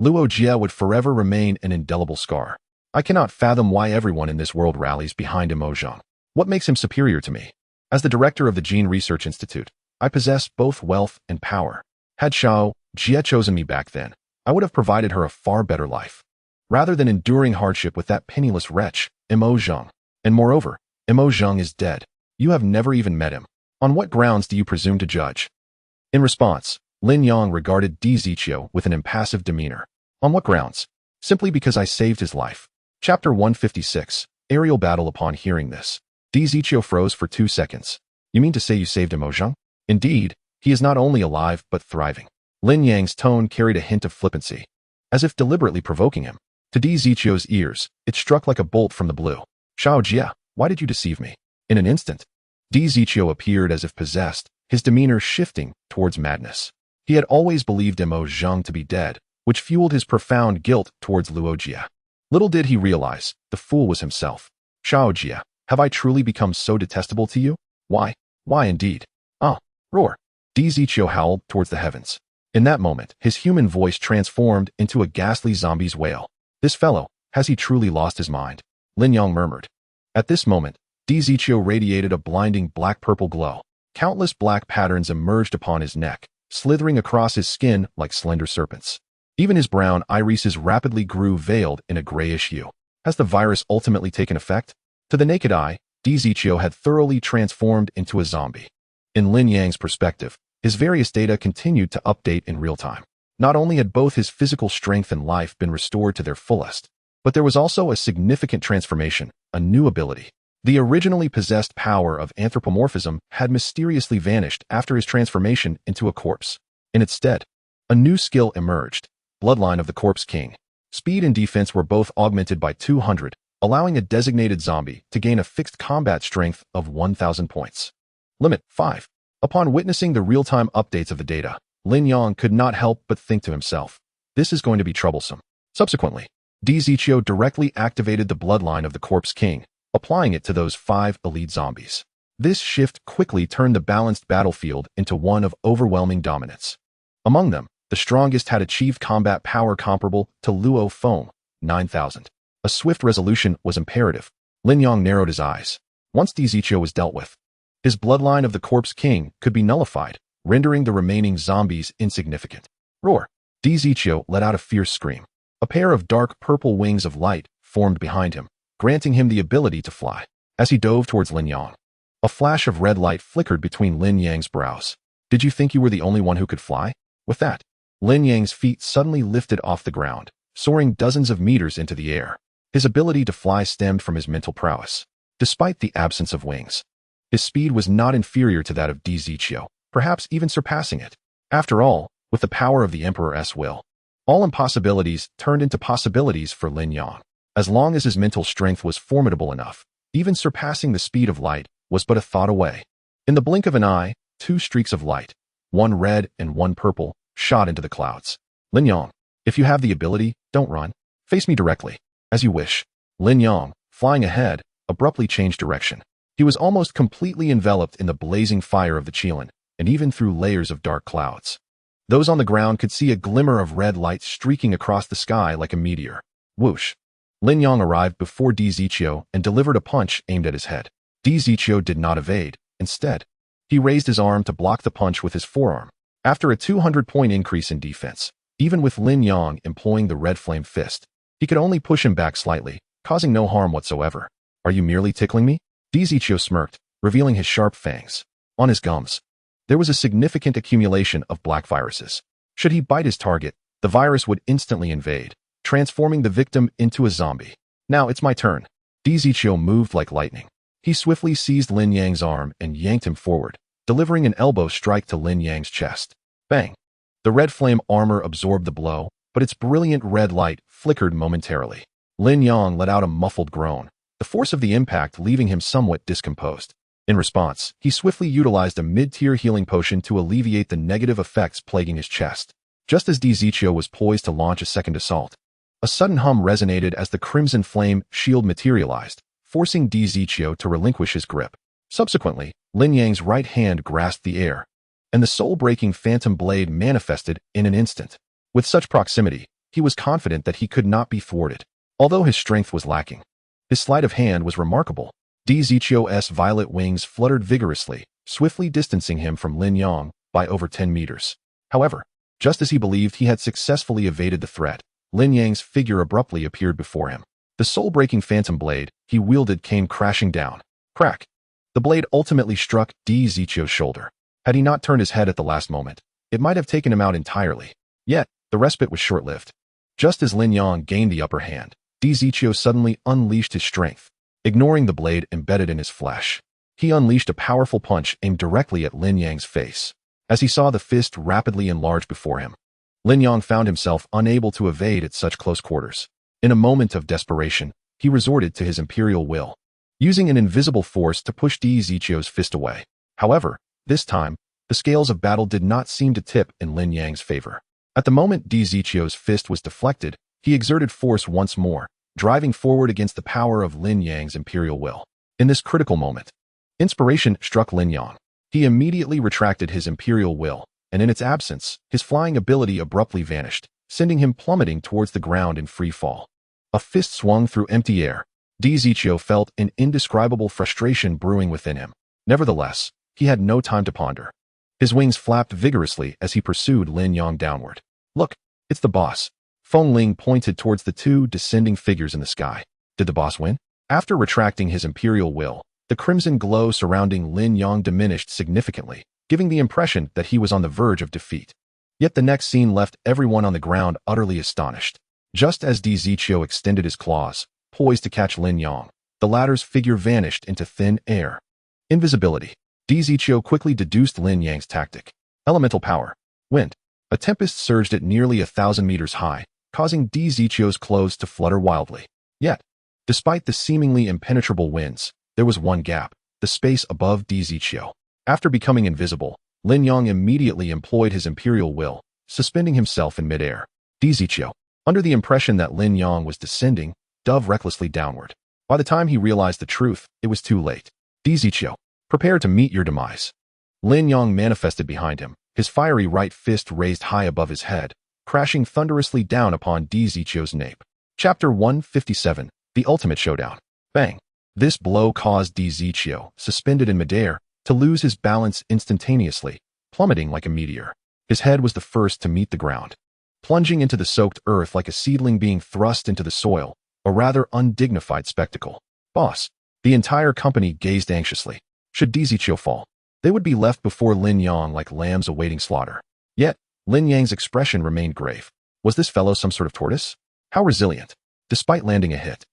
Luo Jie would forever remain an indelible scar. I cannot fathom why everyone in this world rallies behind Mo Zhang. What makes him superior to me? As the director of the Gene Research Institute, I possess both wealth and power. Had Xiao Jie chosen me back then, I would have provided her a far better life. Rather than enduring hardship with that penniless wretch, Mo Zhang. And moreover, Mo Zhang is dead. You have never even met him. On what grounds do you presume to judge? In response, Lin Yang regarded Di Zichio with an impassive demeanor. On what grounds? Simply because I saved his life. Chapter 156, Aerial Battle. Upon hearing this, Di Zichio froze for 2 seconds. You mean to say you saved Mo Zhang? Indeed, he is not only alive but thriving. Lin Yang's tone carried a hint of flippancy, as if deliberately provoking him. To Di Zichio's ears, it struck like a bolt from the blue. Xiao Jie, why did you deceive me? In an instant, Di Zichio appeared as if possessed, his demeanor shifting towards madness. He had always believed Mo Zhang to be dead, which fueled his profound guilt towards Luo Jie. Little did he realize, the fool was himself. Xiao Jie, have I truly become so detestable to you? Why? Why indeed? Ah, roar. Di Zichio howled towards the heavens. In that moment, his human voice transformed into a ghastly zombie's wail. This fellow, has he truly lost his mind? Lin Yang murmured. At this moment, Di Zichio radiated a blinding black-purple glow. Countless black patterns emerged upon his neck, slithering across his skin like slender serpents. Even his brown irises rapidly grew veiled in a grayish hue. Has the virus ultimately taken effect? To the naked eye, Di Zichio had thoroughly transformed into a zombie. In Lin Yang's perspective, his various data continued to update in real time. Not only had both his physical strength and life been restored to their fullest, but there was also a significant transformation, a new ability. The originally possessed power of anthropomorphism had mysteriously vanished after his transformation into a corpse. In its stead, a new skill emerged, Bloodline of the Corpse King. Speed and defense were both augmented by 200, allowing a designated zombie to gain a fixed combat strength of 1,000 points. Limit 5. Upon witnessing the real-time updates of the data, Lin Yang could not help but think to himself, this is going to be troublesome. Subsequently, Di Zichio directly activated the Bloodline of the Corpse King, applying it to those 5 elite zombies. This shift quickly turned the balanced battlefield into one of overwhelming dominance. Among them, the strongest had achieved combat power comparable to Luo Feng, 9,000. A swift resolution was imperative. Lin Yang narrowed his eyes. Once Di Zichio was dealt with, his Bloodline of the Corpse King could be nullified, rendering the remaining zombies insignificant. Roar! Di Zichio let out a fierce scream. A pair of dark purple wings of light formed behind him, granting him the ability to fly. As he dove towards Lin Yang, a flash of red light flickered between Lin Yang's brows. Did you think you were the only one who could fly? With that, Lin Yang's feet suddenly lifted off the ground, soaring dozens of meters into the air. His ability to fly stemmed from his mental prowess. Despite the absence of wings, his speed was not inferior to that of Di Zichio, perhaps even surpassing it. After all, with the power of the Emperor's will, all impossibilities turned into possibilities for Lin Yang. As long as his mental strength was formidable enough, even surpassing the speed of light was but a thought away. In the blink of an eye, 2 streaks of light, one red and one purple, shot into the clouds. Lin Yang, if you have the ability, don't run. Face me directly. As you wish. Lin Yang, flying ahead, abruptly changed direction. He was almost completely enveloped in the blazing fire of the Qilin, and even through layers of dark clouds. Those on the ground could see a glimmer of red light streaking across the sky like a meteor. Whoosh! Lin Yang arrived before Di Zichio and delivered a punch aimed at his head. Di Zichio did not evade. Instead, he raised his arm to block the punch with his forearm. After a 200-point increase in defense, even with Lin Yang employing the red flame fist, he could only push him back slightly, causing no harm whatsoever. Are you merely tickling me? Di Zichio smirked, revealing his sharp fangs. On his gums, there was a significant accumulation of black viruses. Should he bite his target, the virus would instantly invade, transforming the victim into a zombie. Now it's my turn. Di Zichio moved like lightning. He swiftly seized Lin Yang's arm and yanked him forward, delivering an elbow strike to Lin Yang's chest. Bang! The red flame armor absorbed the blow, but its brilliant red light flickered momentarily. Lin Yang let out a muffled groan, the force of the impact leaving him somewhat discomposed. In response, he swiftly utilized a mid-tier healing potion to alleviate the negative effects plaguing his chest. Just as DiZichio was poised to launch a second assault, a sudden hum resonated as the Crimson Flame shield materialized, forcing DiZichio to relinquish his grip. Subsequently, Lin Yang's right hand grasped the air, and the soul-breaking phantom blade manifested in an instant. With such proximity, he was confident that he could not be thwarted. Although his strength was lacking, his sleight of hand was remarkable. DiZichio's violet wings fluttered vigorously, swiftly distancing him from Lin Yang by over 10 meters. However, just as he believed he had successfully evaded the threat, Lin Yang's figure abruptly appeared before him. The soul-breaking phantom blade he wielded came crashing down. Crack! The blade ultimately struck DiZichio's shoulder. Had he not turned his head at the last moment, it might have taken him out entirely. Yet, the respite was short-lived. Just as Lin Yang gained the upper hand, DiZichio suddenly unleashed his strength. Ignoring the blade embedded in his flesh, he unleashed a powerful punch aimed directly at Lin Yang's face. As he saw the fist rapidly enlarge before him, Lin Yang found himself unable to evade at such close quarters. In a moment of desperation, he resorted to his imperial will, using an invisible force to push DiZichio's fist away. However, this time, the scales of battle did not seem to tip in Lin Yang's favor. At the moment DiZichio's fist was deflected, he exerted force once more, driving forward against the power of Lin Yang's imperial will. In this critical moment, inspiration struck Lin Yang. He immediately retracted his imperial will, and in its absence, his flying ability abruptly vanished, sending him plummeting towards the ground in free fall. A fist swung through empty air. DiZichio felt an indescribable frustration brewing within him. Nevertheless, he had no time to ponder. His wings flapped vigorously as he pursued Lin Yang downward. Look, it's the boss. Feng Ling pointed towards the two descending figures in the sky. Did the boss win? After retracting his imperial will, the crimson glow surrounding Lin Yang diminished significantly, giving the impression that he was on the verge of defeat. Yet the next scene left everyone on the ground utterly astonished. Just as DiZichio extended his claws, poised to catch Lin Yang, the latter's figure vanished into thin air. Invisibility. DiZichio quickly deduced Lin Yang's tactic. Elemental power. Wind. A tempest surged at nearly 1,000 meters high, causing DiZichio's clothes to flutter wildly. Yet, despite the seemingly impenetrable winds, there was one gap, the space above DiZichio. After becoming invisible, Lin Yang immediately employed his imperial will, suspending himself in midair. DiZichio, under the impression that Lin Yang was descending, dove recklessly downward. By the time he realized the truth, it was too late. DiZichio, prepare to meet your demise. Lin Yang manifested behind him, his fiery right fist raised high above his head, crashing thunderously down upon DiZichio's nape. Chapter 157, The Ultimate Showdown. Bang! This blow caused DiZichio, suspended in midair, to lose his balance instantaneously, plummeting like a meteor. His head was the first to meet the ground, plunging into the soaked earth like a seedling being thrust into the soil, a rather undignified spectacle. Boss. The entire company gazed anxiously. Should DiZichio fall, they would be left before Lin Yang like lambs awaiting slaughter. Yet, Lin Yang's expression remained grave. Was this fellow some sort of tortoise? How resilient? Despite landing a hit,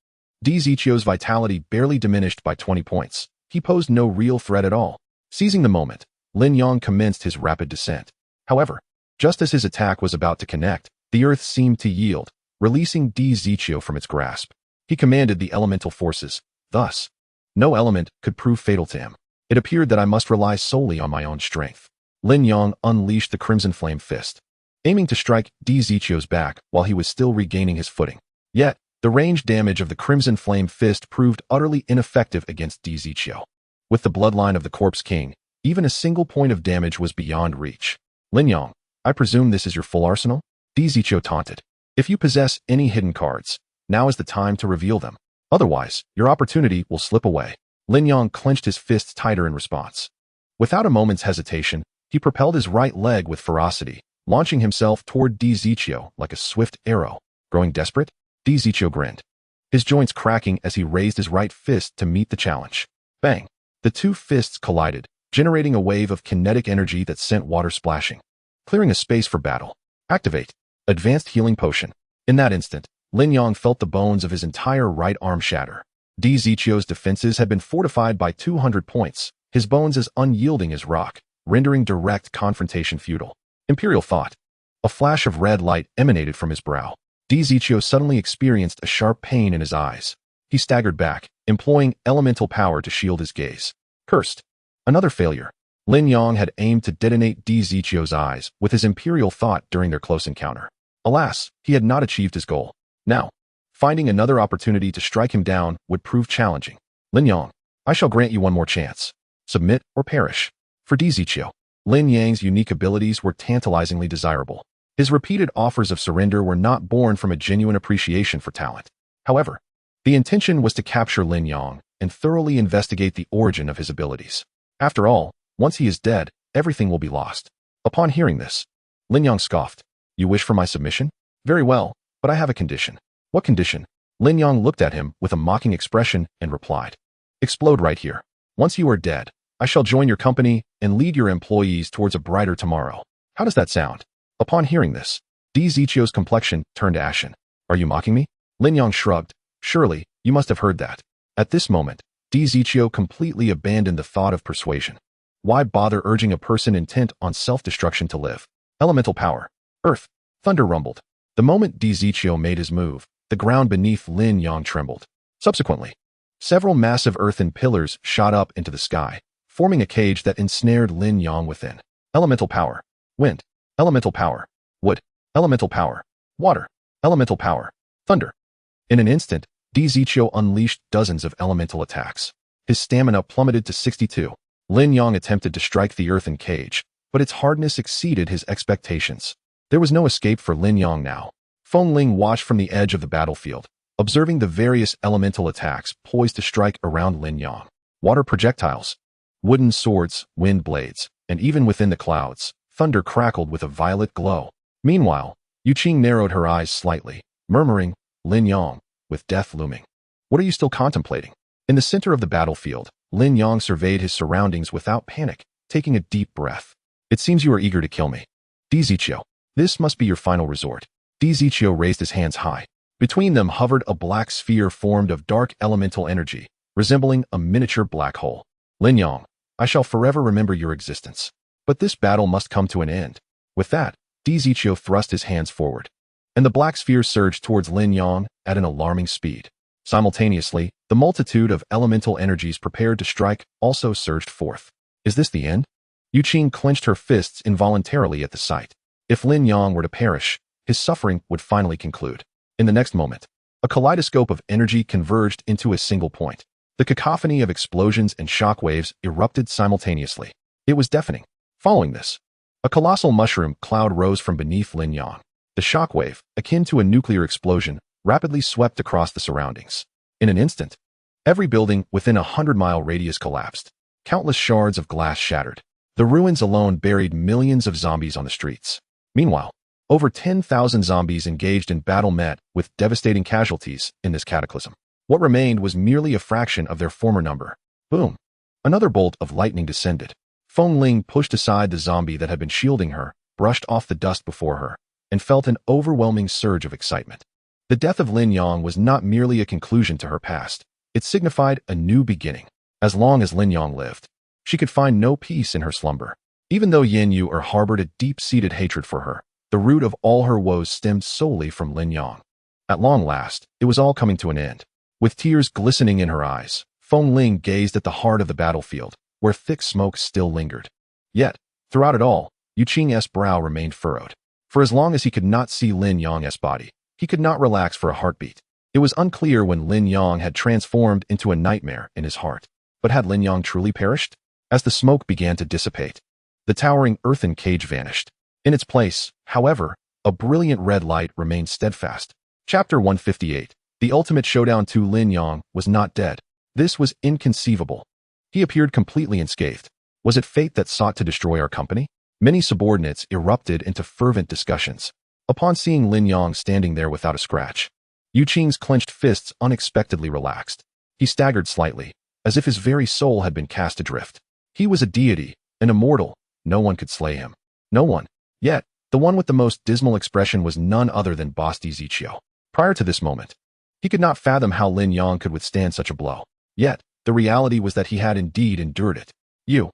DiZichio's vitality barely diminished by 20 points. He posed no real threat at all. Seizing the moment, Lin Yang commenced his rapid descent. However, just as his attack was about to connect, the earth seemed to yield, releasing DiZichio from its grasp. He commanded the elemental forces. Thus, no element could prove fatal to him. It appeared that I must rely solely on my own strength. Lin Yang unleashed the Crimson Flame fist, aiming to strike DiZichio's back while he was still regaining his footing. Yet, the ranged damage of the Crimson Flame fist proved utterly ineffective against DiZichio. With the bloodline of the Corpse King, even a single point of damage was beyond reach. Lin Yang, I presume this is your full arsenal? DiZichio taunted. If you possess any hidden cards, now is the time to reveal them. Otherwise, your opportunity will slip away. Lin Yang clenched his fists tighter in response. Without a moment's hesitation, he propelled his right leg with ferocity, launching himself toward DiZichio like a swift arrow. Growing desperate, DiZichio grinned, his joints cracking as he raised his right fist to meet the challenge. Bang! The two fists collided, generating a wave of kinetic energy that sent water splashing. Clearing a space for battle. Activate. Advanced Healing Potion. In that instant, Lin Yang felt the bones of his entire right arm shatter. DiZichio's defenses had been fortified by 200 points, his bones as unyielding as rock, rendering direct confrontation futile. Imperial thought. A flash of red light emanated from his brow. DiZichio suddenly experienced a sharp pain in his eyes. He staggered back, employing elemental power to shield his gaze. Cursed. Another failure. Lin Yong had aimed to detonate Di Zichio's eyes with his imperial thought during their close encounter. Alas, he had not achieved his goal. Now, finding another opportunity to strike him down would prove challenging. Lin Yong, I shall grant you one more chance. Submit or perish. For Di Zichio, Lin Yang's unique abilities were tantalizingly desirable. His repeated offers of surrender were not born from a genuine appreciation for talent. However, the intention was to capture Lin Yong and thoroughly investigate the origin of his abilities. After all, once he is dead, everything will be lost. Upon hearing this, Lin Yong scoffed. You wish for my submission? Very well, but I have a condition. What condition? Lin Yong looked at him with a mocking expression and replied. Explode right here. Once you are dead, I shall join your company and lead your employees towards a brighter tomorrow. How does that sound? Upon hearing this, Di Zichio's complexion turned ashen. Are you mocking me? Lin Yong shrugged. Surely, you must have heard that. At this moment, Di Zichio completely abandoned the thought of persuasion. Why bother urging a person intent on self-destruction to live? Elemental power. Earth. Thunder rumbled. The moment Di Zichio made his move, the ground beneath Lin Yong trembled. Subsequently, several massive earthen pillars shot up into the sky, forming a cage that ensnared Lin Yong within. Elemental power. Wind. Elemental power. Wood. Elemental power. Water. Elemental power. Thunder. In an instant, Di Zichio unleashed dozens of elemental attacks. His stamina plummeted to 62. Lin Yong attempted to strike the earthen cage, but its hardness exceeded his expectations. There was no escape for Lin Yong now. Feng Ling watched from the edge of the battlefield, observing the various elemental attacks poised to strike around Lin Yong. Water projectiles, wooden swords, wind blades, and even within the clouds, thunder crackled with a violet glow. Meanwhile, Yu Qing narrowed her eyes slightly, murmuring, Lin Yong, with death looming. What are you still contemplating? In the center of the battlefield, Lin Yong surveyed his surroundings without panic, taking a deep breath. It seems you are eager to kill me. Di Zichio, this must be your final resort. Di Zichio raised his hands high. Between them hovered a black sphere formed of dark elemental energy, resembling a miniature black hole. Lin Yong, I shall forever remember your existence. But this battle must come to an end. With that, Di Zichio thrust his hands forward, and the black sphere surged towards Lin Yong at an alarming speed. Simultaneously, the multitude of elemental energies prepared to strike also surged forth. Is this the end? Yu Qing clenched her fists involuntarily at the sight. If Lin Yong were to perish, his suffering would finally conclude. In the next moment, a kaleidoscope of energy converged into a single point. The cacophony of explosions and shockwaves erupted simultaneously. It was deafening. Following this, a colossal mushroom cloud rose from beneath Lin Yong. The shockwave, akin to a nuclear explosion, rapidly swept across the surroundings. In an instant, every building within a 100-mile radius collapsed. Countless shards of glass shattered. The ruins alone buried millions of zombies on the streets. Meanwhile, over 10,000 zombies engaged in battle met with devastating casualties in this cataclysm. What remained was merely a fraction of their former number. Boom! Another bolt of lightning descended. Feng Ling pushed aside the zombie that had been shielding her, brushed off the dust before her, and felt an overwhelming surge of excitement. The death of Lin Yong was not merely a conclusion to her past. It signified a new beginning. As long as Lin Yong lived, she could find no peace in her slumber. Even though Yin Yu harbored a deep-seated hatred for her, the root of all her woes stemmed solely from Lin Yong. At long last, it was all coming to an end. With tears glistening in her eyes, Feng Ling gazed at the heart of the battlefield, where thick smoke still lingered. Yet, throughout it all, Yu Qing's brow remained furrowed. For as long as he could not see Lin Yong's body, he could not relax for a heartbeat. It was unclear when Lin Yong had transformed into a nightmare in his heart. But had Lin Yong truly perished? As the smoke began to dissipate, the towering earthen cage vanished. In its place, however, a brilliant red light remained steadfast. Chapter 158. The ultimate showdown to Lin Yong was not dead. This was inconceivable. He appeared completely unscathed. Was it fate that sought to destroy our company? Many subordinates erupted into fervent discussions. Upon seeing Lin Yong standing there without a scratch, Yu Qing's clenched fists unexpectedly relaxed. He staggered slightly, as if his very soul had been cast adrift. He was a deity, an immortal. No one could slay him. No one. Yet, the one with the most dismal expression was none other than Boss Di Zichio. Prior to this moment, he could not fathom how Lin Yong could withstand such a blow. Yet, the reality was that he had indeed endured it. You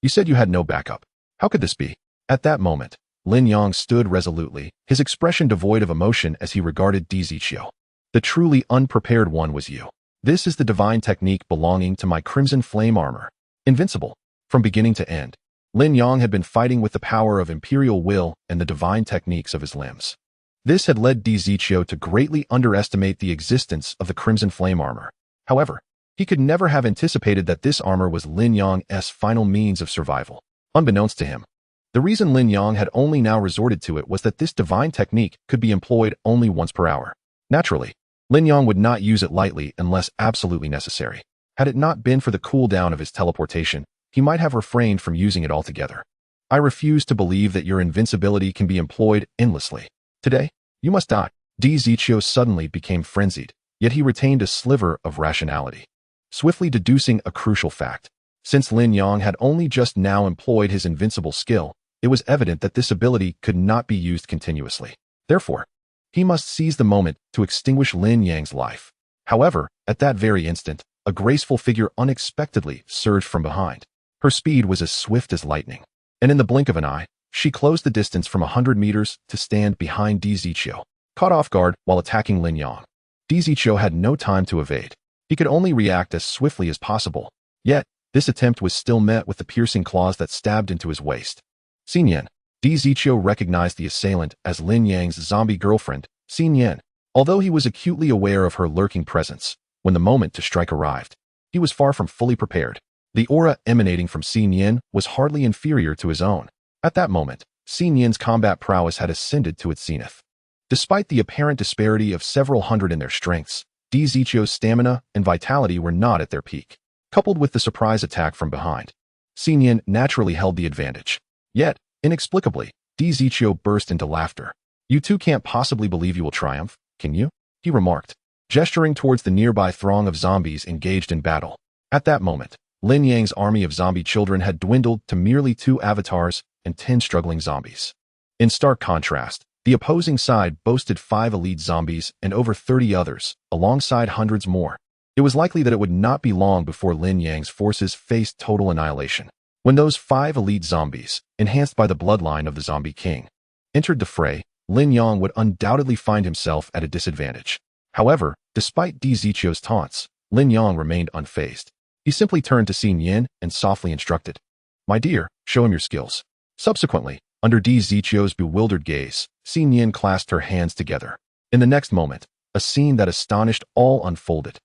said you had no backup. How could this be? At that moment, Lin Yong stood resolutely, his expression devoid of emotion as he regarded Di Zichio. The truly unprepared one was you. This is the divine technique belonging to my crimson flame armor. Invincible. From beginning to end, Lin Yang had been fighting with the power of imperial will and the divine techniques of his limbs. This had led Di Zichio to greatly underestimate the existence of the Crimson Flame armor. However, he could never have anticipated that this armor was Lin Yang's final means of survival. Unbeknownst to him, the reason Lin Yang had only now resorted to it was that this divine technique could be employed only once per hour. Naturally, Lin Yang would not use it lightly unless absolutely necessary. Had it not been for the cooldown of his teleportation, he might have refrained from using it altogether. I refuse to believe that your invincibility can be employed endlessly. Today, you must die. Di Zichio suddenly became frenzied, yet he retained a sliver of rationality, swiftly deducing a crucial fact. Since Lin Yang had only just now employed his invincible skill, it was evident that this ability could not be used continuously. Therefore, he must seize the moment to extinguish Lin Yang's life. However, at that very instant, a graceful figure unexpectedly surged from behind. Her speed was as swift as lightning, and in the blink of an eye, she closed the distance from 100 meters to stand behind Di Zichio, caught off guard while attacking Lin Yang. Di Zichio had no time to evade. He could only react as swiftly as possible. Yet, this attempt was still met with the piercing claws that stabbed into his waist. Xin Yan. Di Zichio recognized the assailant as Lin Yang's zombie girlfriend, Xin Yan. Although he was acutely aware of her lurking presence, when the moment to strike arrived, he was far from fully prepared. The aura emanating from Xin Yan was hardly inferior to his own. At that moment, Xin Yan's combat prowess had ascended to its zenith. Despite the apparent disparity of several hundred in their strengths, Di Zichio's stamina and vitality were not at their peak. Coupled with the surprise attack from behind, Xin Yan naturally held the advantage. Yet, inexplicably, Di Zichio burst into laughter. "You two can't possibly believe you will triumph, can you?" he remarked, gesturing towards the nearby throng of zombies engaged in battle. At that moment, Lin Yang's army of zombie children had dwindled to merely 2 avatars and 10 struggling zombies. In stark contrast, the opposing side boasted 5 elite zombies and over 30 others, alongside hundreds more. It was likely that it would not be long before Lin Yang's forces faced total annihilation. When those 5 elite zombies, enhanced by the bloodline of the Zombie King, entered the fray, Lin Yang would undoubtedly find himself at a disadvantage. However, despite Di Zichio's taunts, Lin Yang remained unfazed. He simply turned to Xin Yan and softly instructed, "My dear, show him your skills." Subsequently, under Di Zichio's bewildered gaze, Xin Yan clasped her hands together. In the next moment, a scene that astonished all unfolded.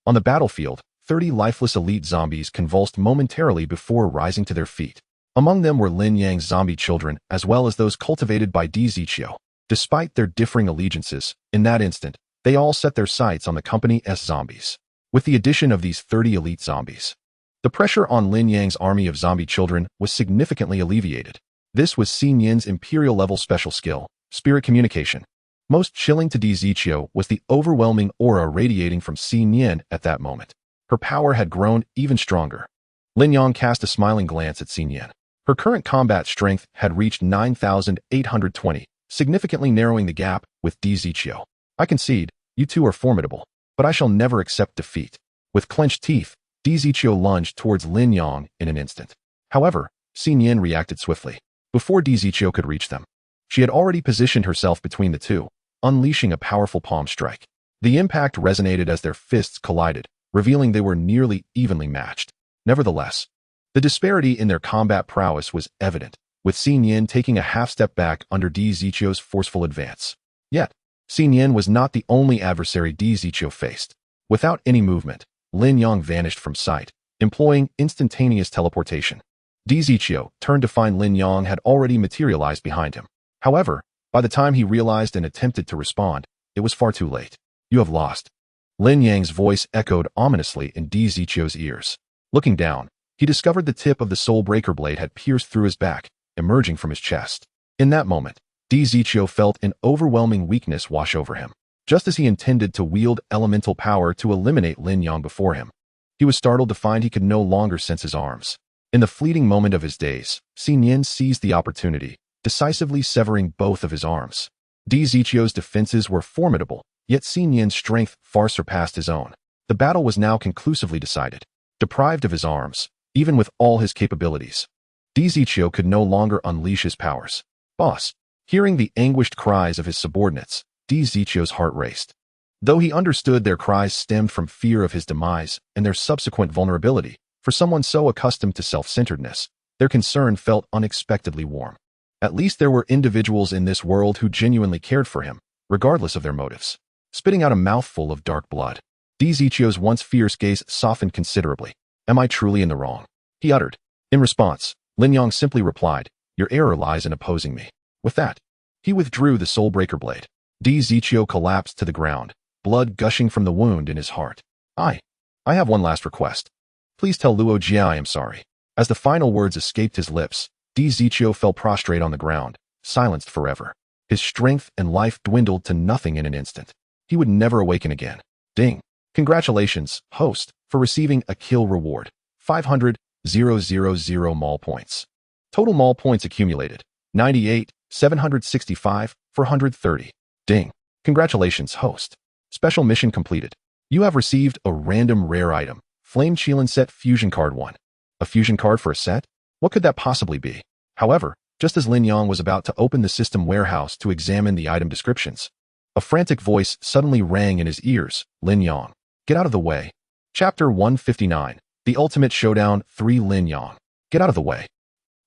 On the battlefield, 30 lifeless elite zombies convulsed momentarily before rising to their feet. Among them were Lin Yang's zombie children as well as those cultivated by Di Zichio. Despite their differing allegiances, in that instant, they all set their sights on the company's zombies. With the addition of these 30 elite zombies, the pressure on Lin Yang's army of zombie children was significantly alleviated. This was Xin Yan's imperial-level special skill, spirit communication. Most chilling to Di Zichio was the overwhelming aura radiating from Xin Yan at that moment. Her power had grown even stronger. Lin Yang cast a smiling glance at Xin Yan. Her current combat strength had reached 9,820, significantly narrowing the gap with Di Zichio. "I concede, you two are formidable, but I shall never accept defeat." With clenched teeth, Di Zichio lunged towards Lin Yang in an instant. However, Xin Yan reacted swiftly. Before Di Zichio could reach them, she had already positioned herself between the two, unleashing a powerful palm strike. The impact resonated as their fists collided, revealing they were nearly evenly matched. Nevertheless, the disparity in their combat prowess was evident, with Xin Yan taking a half-step back under Di Zichio's forceful advance. Yet, Xin Yan was not the only adversary Di Zichio faced. Without any movement, Lin Yang vanished from sight, employing instantaneous teleportation. Di Zichio turned to find Lin Yang had already materialized behind him. However, by the time he realized and attempted to respond, it was far too late. "You have lost." Lin Yang's voice echoed ominously in Di Zichio's ears. Looking down, he discovered the tip of the Soul Breaker blade had pierced through his back, emerging from his chest. In that moment, Di Zichio felt an overwhelming weakness wash over him. Just as he intended to wield elemental power to eliminate Lin Yang before him, he was startled to find he could no longer sense his arms. In the fleeting moment of his daze, Xin Yan seized the opportunity, decisively severing both of his arms. Di Zichio's defenses were formidable, yet Xin Yan's strength far surpassed his own. The battle was now conclusively decided. Deprived of his arms, even with all his capabilities, Di Zichio could no longer unleash his powers. "Boss!" Hearing the anguished cries of his subordinates, Di Zichio's heart raced. Though he understood their cries stemmed from fear of his demise and their subsequent vulnerability, For someone so accustomed to self-centeredness, their concern felt unexpectedly warm. At least there were individuals in this world who genuinely cared for him, regardless of their motives. Spitting out a mouthful of dark blood, Di Zichio's once fierce gaze softened considerably. "Am I truly in the wrong?" he uttered. In response, Lin Yang simply replied, "Your error lies in opposing me." With that, he withdrew the soul-breaker blade. Di Zichio collapsed to the ground, blood gushing from the wound in his heart. I have one last request. Please tell Luo Jia I am sorry." As the final words escaped his lips, Di Zichio fell prostrate on the ground, silenced forever. His strength and life dwindled to nothing in an instant. He would never awaken again. Ding. Congratulations, host, for receiving a kill reward. 500,000 mall points. Total mall points accumulated. 98,765, 430. Ding. Congratulations, host. Special mission completed. You have received a random rare item. Flame Qilin Set Fusion Card 1. A fusion card for a set? What could that possibly be? However, just as Lin Yang was about to open the system warehouse to examine the item descriptions, a frantic voice suddenly rang in his ears. "Lin Yang, get out of the way." Chapter 159, The Ultimate Showdown 3. Lin Yang, get out of the way.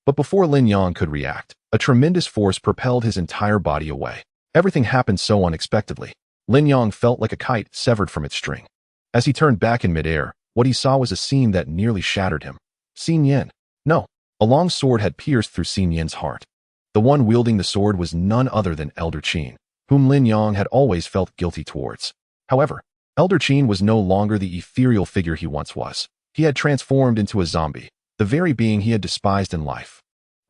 But before Lin Yang could react, a tremendous force propelled his entire body away. Everything happened so unexpectedly. Lin Yang felt like a kite severed from its string. As he turned back in midair, what he saw was a scene that nearly shattered him. Xin Yan. No. A long sword had pierced through Xin Yan's heart. The one wielding the sword was none other than Elder Qin, whom Lin Yang had always felt guilty towards. However, Elder Qin was no longer the ethereal figure he once was. He had transformed into a zombie, the very being he had despised in life.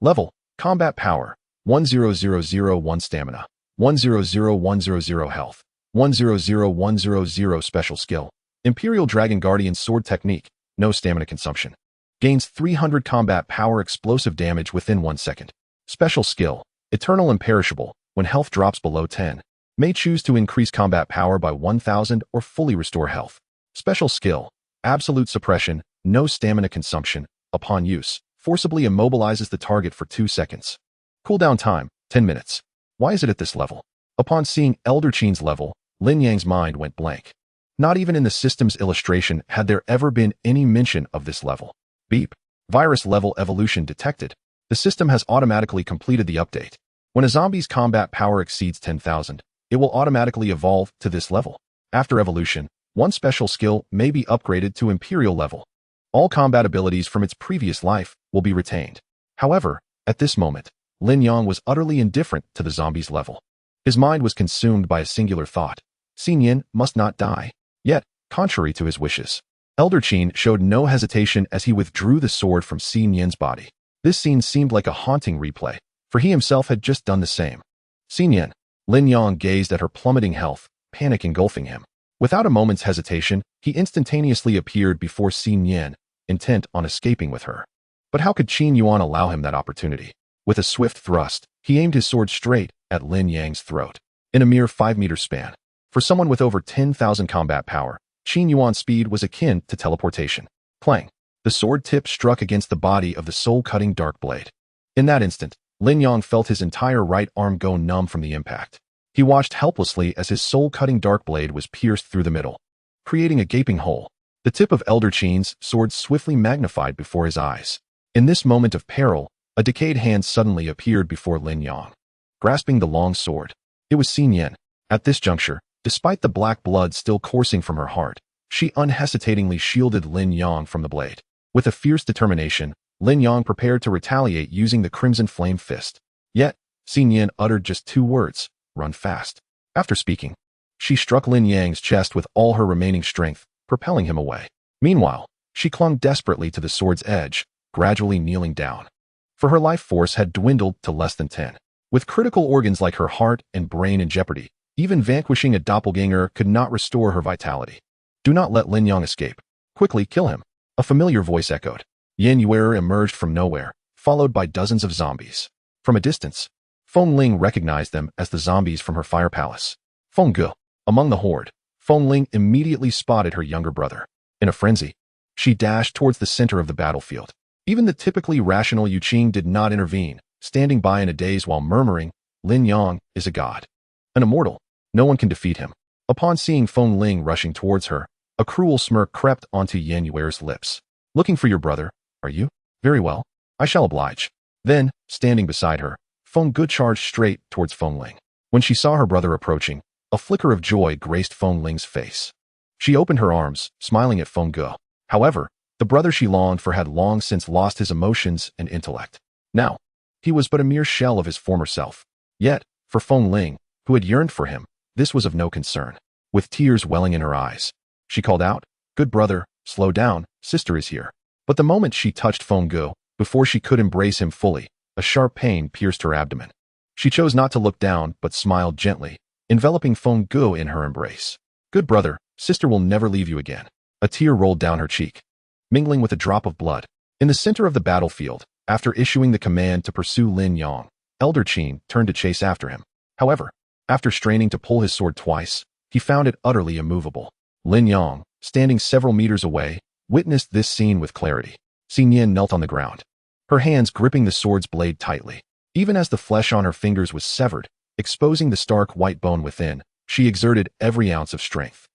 Level: Combat Power, 10001 Stamina, 100100 Health, 100100 Special Skill, Imperial Dragon Guardian Sword Technique, no stamina consumption. Gains 300 combat power explosive damage within 1 second. Special Skill, Eternal Imperishable, when health drops below 10. May choose to increase combat power by 1000 or fully restore health. Special Skill, Absolute Suppression, no stamina consumption, upon use, forcibly immobilizes the target for 2 seconds. Cooldown time, 10 minutes. Why is it at this level? Upon seeing Elder Qin's level, Lin Yang's mind went blank. Not even in the system's illustration had there ever been any mention of this level. Beep. Virus level evolution detected. The system has automatically completed the update. When a zombie's combat power exceeds 10,000, it will automatically evolve to this level. After evolution, one special skill may be upgraded to Imperial level. All combat abilities from its previous life will be retained. However, at this moment, Lin Yang was utterly indifferent to the zombie's level. His mind was consumed by a singular thought. Xin Yan must not die. Yet, contrary to his wishes, Elder Qin showed no hesitation as he withdrew the sword from Xin Yan's body. This scene seemed like a haunting replay, for he himself had just done the same. Xin Yan. Lin Yang gazed at her plummeting health, panic engulfing him. Without a moment's hesitation, he instantaneously appeared before Xin Yan, intent on escaping with her. But how could Qin Yuan allow him that opportunity? With a swift thrust, he aimed his sword straight at Lin Yang's throat. In a mere 5-meter span. For someone with over 10,000 combat power, Qin Yuan's speed was akin to teleportation. Clang. The sword tip struck against the body of the soul-cutting dark blade. In that instant, Lin Yang felt his entire right arm go numb from the impact. He watched helplessly as his soul-cutting dark blade was pierced through the middle, creating a gaping hole. The tip of Elder Qin's sword swiftly magnified before his eyes. In this moment of peril, a decayed hand suddenly appeared before Lin Yang, grasping the long sword. It was Xin Yan. At this juncture, despite the black blood still coursing from her heart, she unhesitatingly shielded Lin Yang from the blade. With a fierce determination, Lin Yang prepared to retaliate using the Crimson Flame Fist. Yet, Xin Yan uttered just 2 words, "Run fast." After speaking, she struck Lin Yang's chest with all her remaining strength, propelling him away. Meanwhile, she clung desperately to the sword's edge, gradually kneeling down. For her life force had dwindled to less than 10. With critical organs like her heart and brain in jeopardy, even vanquishing a doppelganger could not restore her vitality. "Do not let Lin Yang escape. Quickly kill him." A familiar voice echoed. Yan Yuer emerged from nowhere, followed by dozens of zombies. From a distance, Feng Ling recognized them as the zombies from her fire palace. Feng Ge. Among the horde, Feng Ling immediately spotted her younger brother. In a frenzy, she dashed towards the center of the battlefield. Even the typically rational Yu Qing did not intervene, standing by in a daze while murmuring, "Lin Yang is a god. An immortal. No one can defeat him." Upon seeing Feng Ling rushing towards her, a cruel smirk crept onto Yan Yuer's lips. Looking for your brother, are you? Very well. I shall oblige. Then, standing beside her, Feng Ge charged straight towards Feng Ling. When she saw her brother approaching, a flicker of joy graced Feng Ling's face. She opened her arms, smiling at Feng Ge. However, the brother she longed for had long since lost his emotions and intellect. Now, he was but a mere shell of his former self. Yet, for Feng Ling, who had yearned for him, this was of no concern. With tears welling in her eyes, she called out, "Good brother, slow down, sister is here." But the moment she touched Feng Ge, before she could embrace him fully, a sharp pain pierced her abdomen. She chose not to look down but smiled gently, enveloping Feng Ge in her embrace. "Good brother, sister will never leave you again." A tear rolled down her cheek, mingling with a drop of blood. In the center of the battlefield, after issuing the command to pursue Lin Yang, Elder Qin turned to chase after him. However, after straining to pull his sword twice, he found it utterly immovable. Lin Yang, standing several meters away, witnessed this scene with clarity. Xin Yan knelt on the ground, her hands gripping the sword's blade tightly. Even as the flesh on her fingers was severed, exposing the stark white bone within, she exerted every ounce of strength.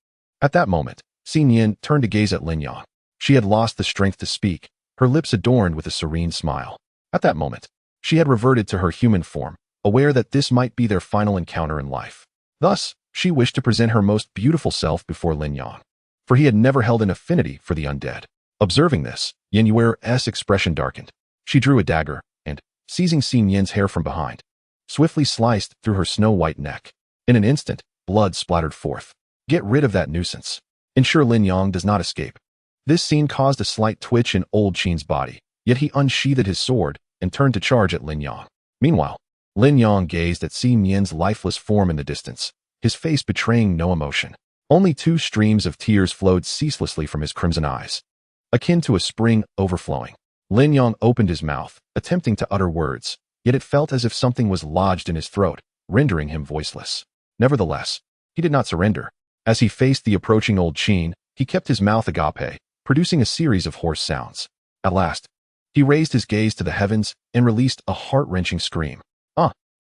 At that moment, Xin Yan turned to gaze at Lin Yang. She had lost the strength to speak, her lips adorned with a serene smile. At that moment, she had reverted to her human form, aware that this might be their final encounter in life. Thus, she wished to present her most beautiful self before Lin Yang, for he had never held an affinity for the undead. Observing this, Yin Yuer's expression darkened. She drew a dagger, and, seizing Xin Yan's hair from behind, swiftly sliced through her snow-white neck. In an instant, blood splattered forth. "Get rid of that nuisance. Ensure Lin Yang does not escape." This scene caused a slight twitch in Old Qin's body, yet he unsheathed his sword and turned to charge at Lin Yang. Meanwhile, Lin Yang gazed at Xin Yan's lifeless form in the distance, his face betraying no emotion. Only 2 streams of tears flowed ceaselessly from his crimson eyes, akin to a spring overflowing. Lin Yang opened his mouth, attempting to utter words, yet it felt as if something was lodged in his throat, rendering him voiceless. Nevertheless, he did not surrender. As he faced the approaching Old Qin, he kept his mouth agape, producing a series of hoarse sounds. At last, he raised his gaze to the heavens and released a heart-wrenching scream.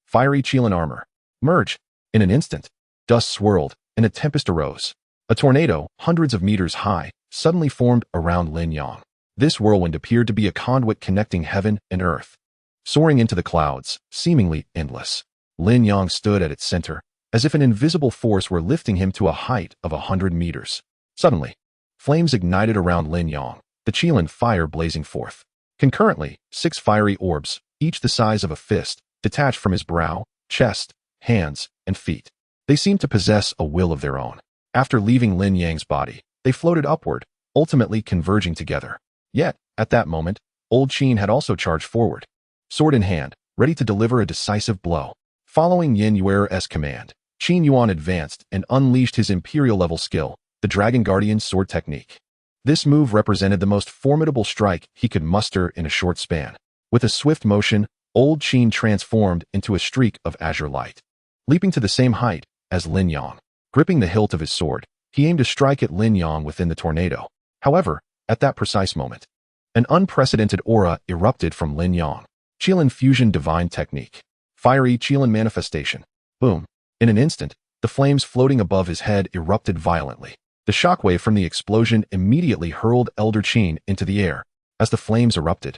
Fiery Qilin armor. Merge. In an instant, dust swirled, and a tempest arose. A tornado, hundreds of meters high, suddenly formed around Lin Yang. This whirlwind appeared to be a conduit connecting heaven and earth. Soaring into the clouds, seemingly endless, Lin Yang stood at its center, as if an invisible force were lifting him to a height of 100 meters. Suddenly, flames ignited around Lin Yang, the Qilin fire blazing forth. Concurrently, 6 fiery orbs, each the size of a fist, detached from his brow, chest, hands, and feet. They seemed to possess a will of their own. After leaving Lin Yang's body, they floated upward, ultimately converging together. Yet, at that moment, Old Qin had also charged forward, sword in hand, ready to deliver a decisive blow. Following Yin Yuer's command, Qin Yuan advanced and unleashed his imperial-level skill, the Dragon Guardian sword technique. This move represented the most formidable strike he could muster in a short span. With a swift motion, Old Qin transformed into a streak of azure light. Leaping to the same height as Lin Yang, gripping the hilt of his sword, he aimed to strike at Lin Yang within the tornado. However, at that precise moment, an unprecedented aura erupted from Lin Yang. Qilin Fusion Divine Technique. Fiery Qilin Manifestation. Boom. In an instant, the flames floating above his head erupted violently. The shockwave from the explosion immediately hurled Elder Qin into the air. As the flames erupted,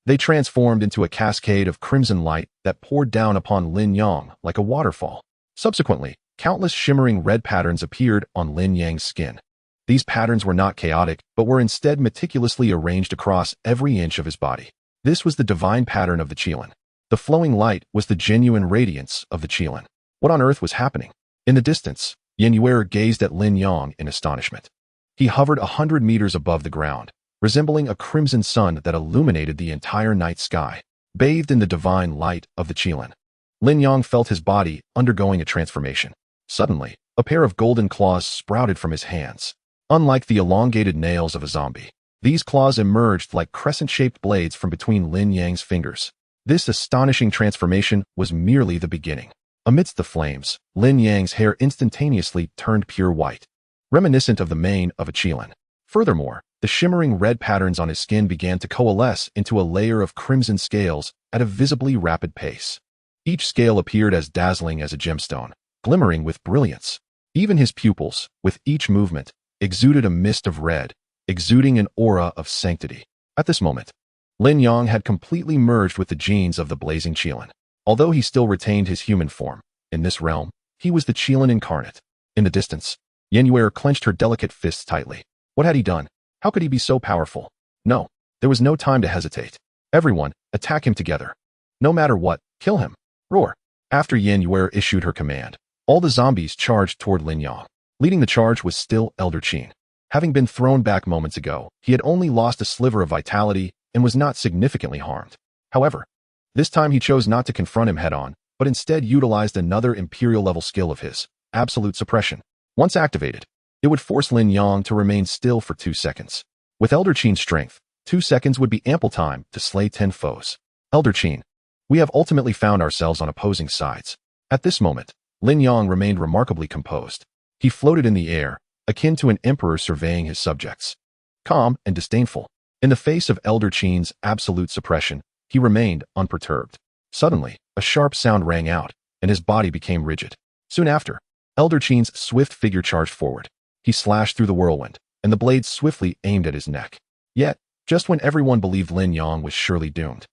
they transformed into a cascade of crimson light that poured down upon Lin Yang like a waterfall. Subsequently, countless shimmering red patterns appeared on Lin Yang's skin. These patterns were not chaotic, but were instead meticulously arranged across every inch of his body. This was the divine pattern of the Qilin. The flowing light was the genuine radiance of the Qilin. What on earth was happening? In the distance, Yin Yuer gazed at Lin Yang in astonishment. He hovered 100 meters above the ground, resembling a crimson sun that illuminated the entire night sky, bathed in the divine light of the Qilin. Lin Yang felt his body undergoing a transformation. Suddenly, a pair of golden claws sprouted from his hands. Unlike the elongated nails of a zombie, these claws emerged like crescent-shaped blades from between Lin Yang's fingers. This astonishing transformation was merely the beginning. Amidst the flames, Lin Yang's hair instantaneously turned pure white, reminiscent of the mane of a Qilin. Furthermore, the shimmering red patterns on his skin began to coalesce into a layer of crimson scales at a visibly rapid pace. Each scale appeared as dazzling as a gemstone, glimmering with brilliance. Even his pupils, with each movement, exuded a mist of red, exuding an aura of sanctity. At this moment, Lin Yang had completely merged with the genes of the blazing Qilin. Although he still retained his human form, in this realm, he was the Qilin incarnate. In the distance, Yan Yuer clenched her delicate fists tightly. What had he done? How could he be so powerful? No, there was no time to hesitate. Everyone, attack him together. No matter what, kill him. Roar. After Yan Yuer issued her command, all the zombies charged toward Lin Yang. Leading the charge was still Elder Qin. Having been thrown back moments ago, he had only lost a sliver of vitality and was not significantly harmed. However, this time he chose not to confront him head-on, but instead utilized another Imperial-level skill of his, Absolute Suppression. Once activated, it would force Lin Yang to remain still for 2 seconds. With Elder Qin's strength, 2 seconds would be ample time to slay 10 foes. Elder Qin, we have ultimately found ourselves on opposing sides. At this moment, Lin Yang remained remarkably composed. He floated in the air, akin to an emperor surveying his subjects. Calm and disdainful, in the face of Elder Qin's absolute suppression, he remained unperturbed. Suddenly, a sharp sound rang out, and his body became rigid. Soon after, Elder Qin's swift figure charged forward. He slashed through the whirlwind, and the blade swiftly aimed at his neck. Yet, just when everyone believed Lin Yang was surely doomed,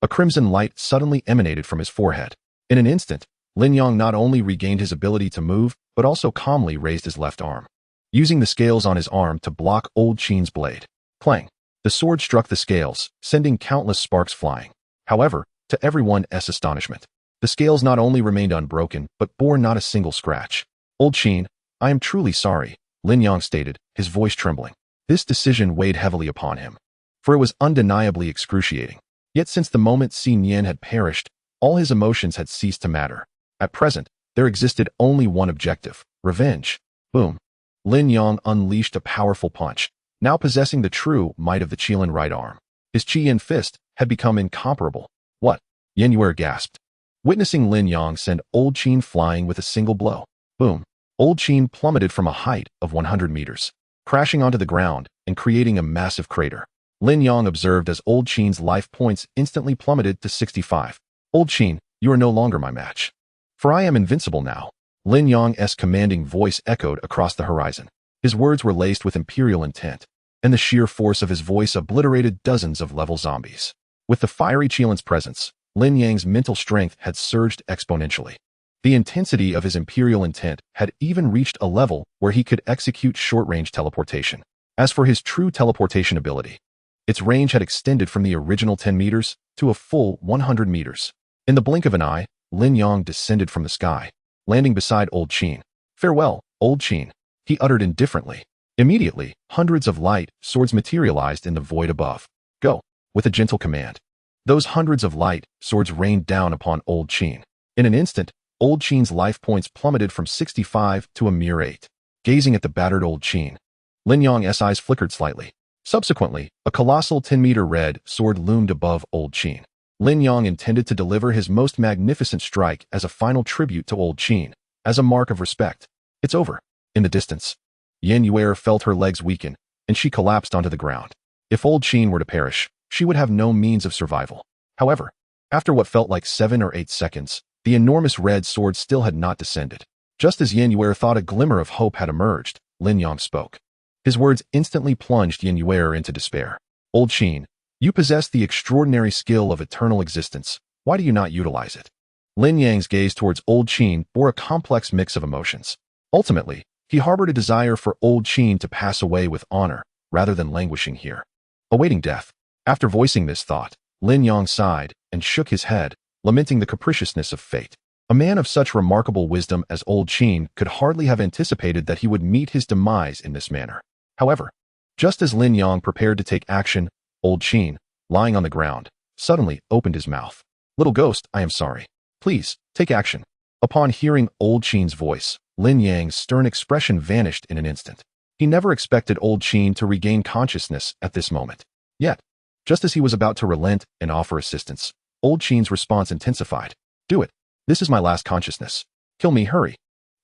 a crimson light suddenly emanated from his forehead. In an instant, Lin Yang not only regained his ability to move, but also calmly raised his left arm, using the scales on his arm to block Old Qin's blade. Clang! The sword struck the scales, sending countless sparks flying. However, to everyone's astonishment, the scales not only remained unbroken, but bore not a single scratch. Old Qin, I am truly sorry, Lin Yang stated, his voice trembling. This decision weighed heavily upon him, for it was undeniably excruciating. Yet since the moment Xin Yan had perished, all his emotions had ceased to matter. At present, there existed only one objective: revenge. Boom. Lin Yang unleashed a powerful punch, now possessing the true might of the Qilin right arm. His Qi-Yin fist had become incomparable. What? Yan Yuer gasped, witnessing Lin Yang send Old Qin flying with a single blow. Boom. Old Qin plummeted from a height of 100 meters, crashing onto the ground and creating a massive crater. Lin Yang observed as Old Qin's life points instantly plummeted to 65. Old Qin, you are no longer my match. For I am invincible now. Lin Yang's commanding voice echoed across the horizon. His words were laced with imperial intent, and the sheer force of his voice obliterated dozens of level zombies. With the fiery Qilin's presence, Lin Yang's mental strength had surged exponentially. The intensity of his imperial intent had even reached a level where he could execute short-range teleportation. As for his true teleportation ability, its range had extended from the original 10 meters to a full 100 meters. In the blink of an eye, Lin Yang descended from the sky, landing beside Old Qin. Farewell, Old Qin, he uttered indifferently. Immediately, hundreds of light swords materialized in the void above. Go, with a gentle command. Those hundreds of light swords rained down upon Old Qin. In an instant, Old Qin's life points plummeted from 65 to a mere 8. Gazing at the battered Old Qin, Lin Yang's eyes flickered slightly. Subsequently, a colossal 10-meter red sword loomed above Old Qin. Lin Yang intended to deliver his most magnificent strike as a final tribute to Old Qin, as a mark of respect. It's over. In the distance, Yan Yuer felt her legs weaken, and she collapsed onto the ground. If Old Qin were to perish, she would have no means of survival. However, after what felt like 7 or 8 seconds, the enormous red sword still had not descended. Just as Yan Yuer thought a glimmer of hope had emerged, Lin Yang spoke. His words instantly plunged Yan Yuer into despair. Old Qin, you possess the extraordinary skill of eternal existence. Why do you not utilize it? Lin Yang's gaze towards Old Qin bore a complex mix of emotions. Ultimately, he harbored a desire for Old Qin to pass away with honor, rather than languishing here, awaiting death. After voicing this thought, Lin Yang sighed and shook his head, lamenting the capriciousness of fate. A man of such remarkable wisdom as Old Qin could hardly have anticipated that he would meet his demise in this manner. However, just as Lin Yang prepared to take action, Old Qin, lying on the ground, suddenly opened his mouth. Little ghost, I am sorry. Please, take action. Upon hearing Old Qin's voice, Lin Yang's stern expression vanished in an instant. He never expected Old Qin to regain consciousness at this moment. Yet, just as he was about to relent and offer assistance, Old Qin's response intensified. Do it. This is my last consciousness. Kill me, hurry.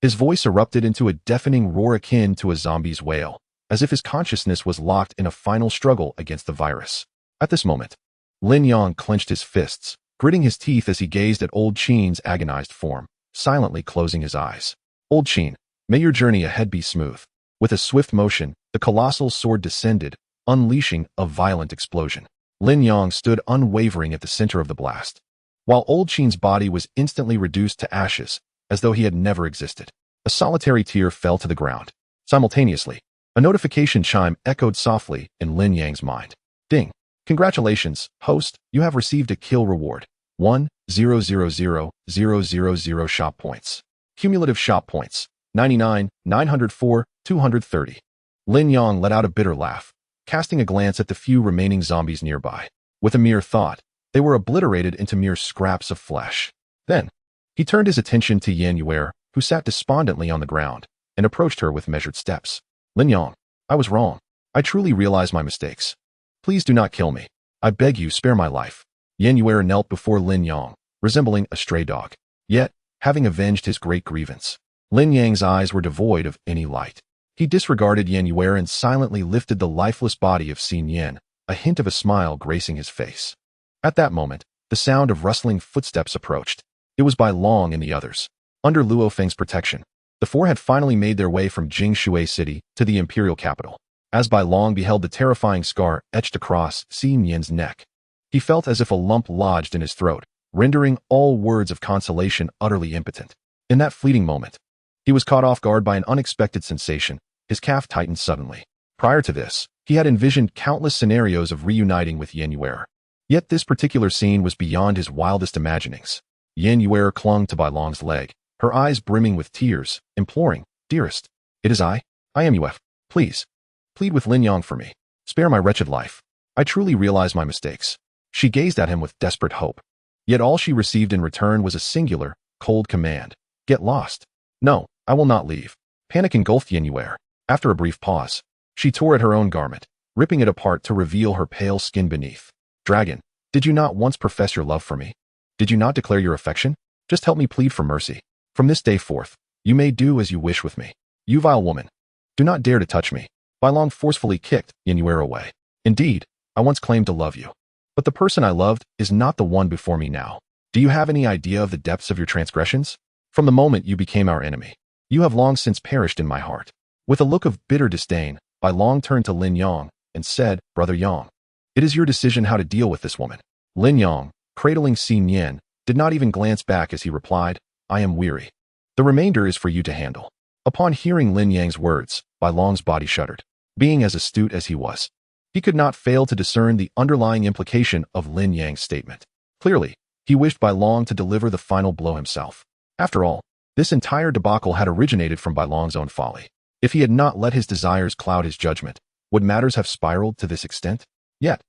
His voice erupted into a deafening roar akin to a zombie's wail, as if his consciousness was locked in a final struggle against the virus. At this moment, Lin Yang clenched his fists, gritting his teeth as he gazed at Old Qin's agonized form, silently closing his eyes. Old Qin, may your journey ahead be smooth. With a swift motion, the colossal sword descended, unleashing a violent explosion. Lin Yang stood unwavering at the center of the blast, while Old Qin's body was instantly reduced to ashes, as though he had never existed. A solitary tear fell to the ground. Simultaneously, a notification chime echoed softly in Lin Yang's mind. Ding! Congratulations, host, you have received a kill reward. 1,000,000 shop points. Cumulative shop points, 99, 904, 230. Lin Yang let out a bitter laugh, casting a glance at the few remaining zombies nearby. With a mere thought, they were obliterated into mere scraps of flesh. Then, he turned his attention to Yan Yuer, who sat despondently on the ground, and approached her with measured steps. Lin Yang, I was wrong. I truly realize my mistakes. Please do not kill me. I beg you, spare my life. Yan Yuer knelt before Lin Yang, resembling a stray dog. Yet, having avenged his great grievance, Lin Yang's eyes were devoid of any light. He disregarded Yan Yuer and silently lifted the lifeless body of Xin Yan, a hint of a smile gracing his face. At that moment, the sound of rustling footsteps approached. It was Bai Long and the others. Under Luo Feng's protection, the four had finally made their way from Jingshui City to the imperial capital. As Bai Long beheld the terrifying scar etched across Xin Yan's neck, he felt as if a lump lodged in his throat, rendering all words of consolation utterly impotent. In that fleeting moment, he was caught off guard by an unexpected sensation. His calf tightened suddenly. Prior to this, he had envisioned countless scenarios of reuniting with Yan Yuer. Yet this particular scene was beyond his wildest imaginings. Yan Yuer clung to Bai Long's leg, her eyes brimming with tears, imploring, Dearest, it is I am Yuf. Please, plead with Lin Yang for me. Spare my wretched life. I truly realize my mistakes. She gazed at him with desperate hope. Yet all she received in return was a singular, cold command. Get lost. No, I will not leave. Panic engulfed Yan Yuer. After a brief pause, she tore at her own garment, ripping it apart to reveal her pale skin beneath. Dragon, did you not once profess your love for me? Did you not declare your affection? Just help me plead for mercy. From this day forth, you may do as you wish with me. You vile woman. Do not dare to touch me. Bai Long forcefully kicked Yan Yuer away. Indeed, I once claimed to love you. But the person I loved is not the one before me now. Do you have any idea of the depths of your transgressions? From the moment you became our enemy, you have long since perished in my heart. With a look of bitter disdain, Bai Long turned to Lin Yang and said, Brother Yang, it is your decision how to deal with this woman. Lin Yang, cradling Xin Yan, did not even glance back as he replied, I am weary. The remainder is for you to handle. Upon hearing Lin Yang's words, Bai Long's body shuddered. Being as astute as he was, he could not fail to discern the underlying implication of Lin Yang's statement. Clearly, he wished Bai Long to deliver the final blow himself. After all, this entire debacle had originated from Bai Long's own folly. If he had not let his desires cloud his judgment, would matters have spiraled to this extent? Yet,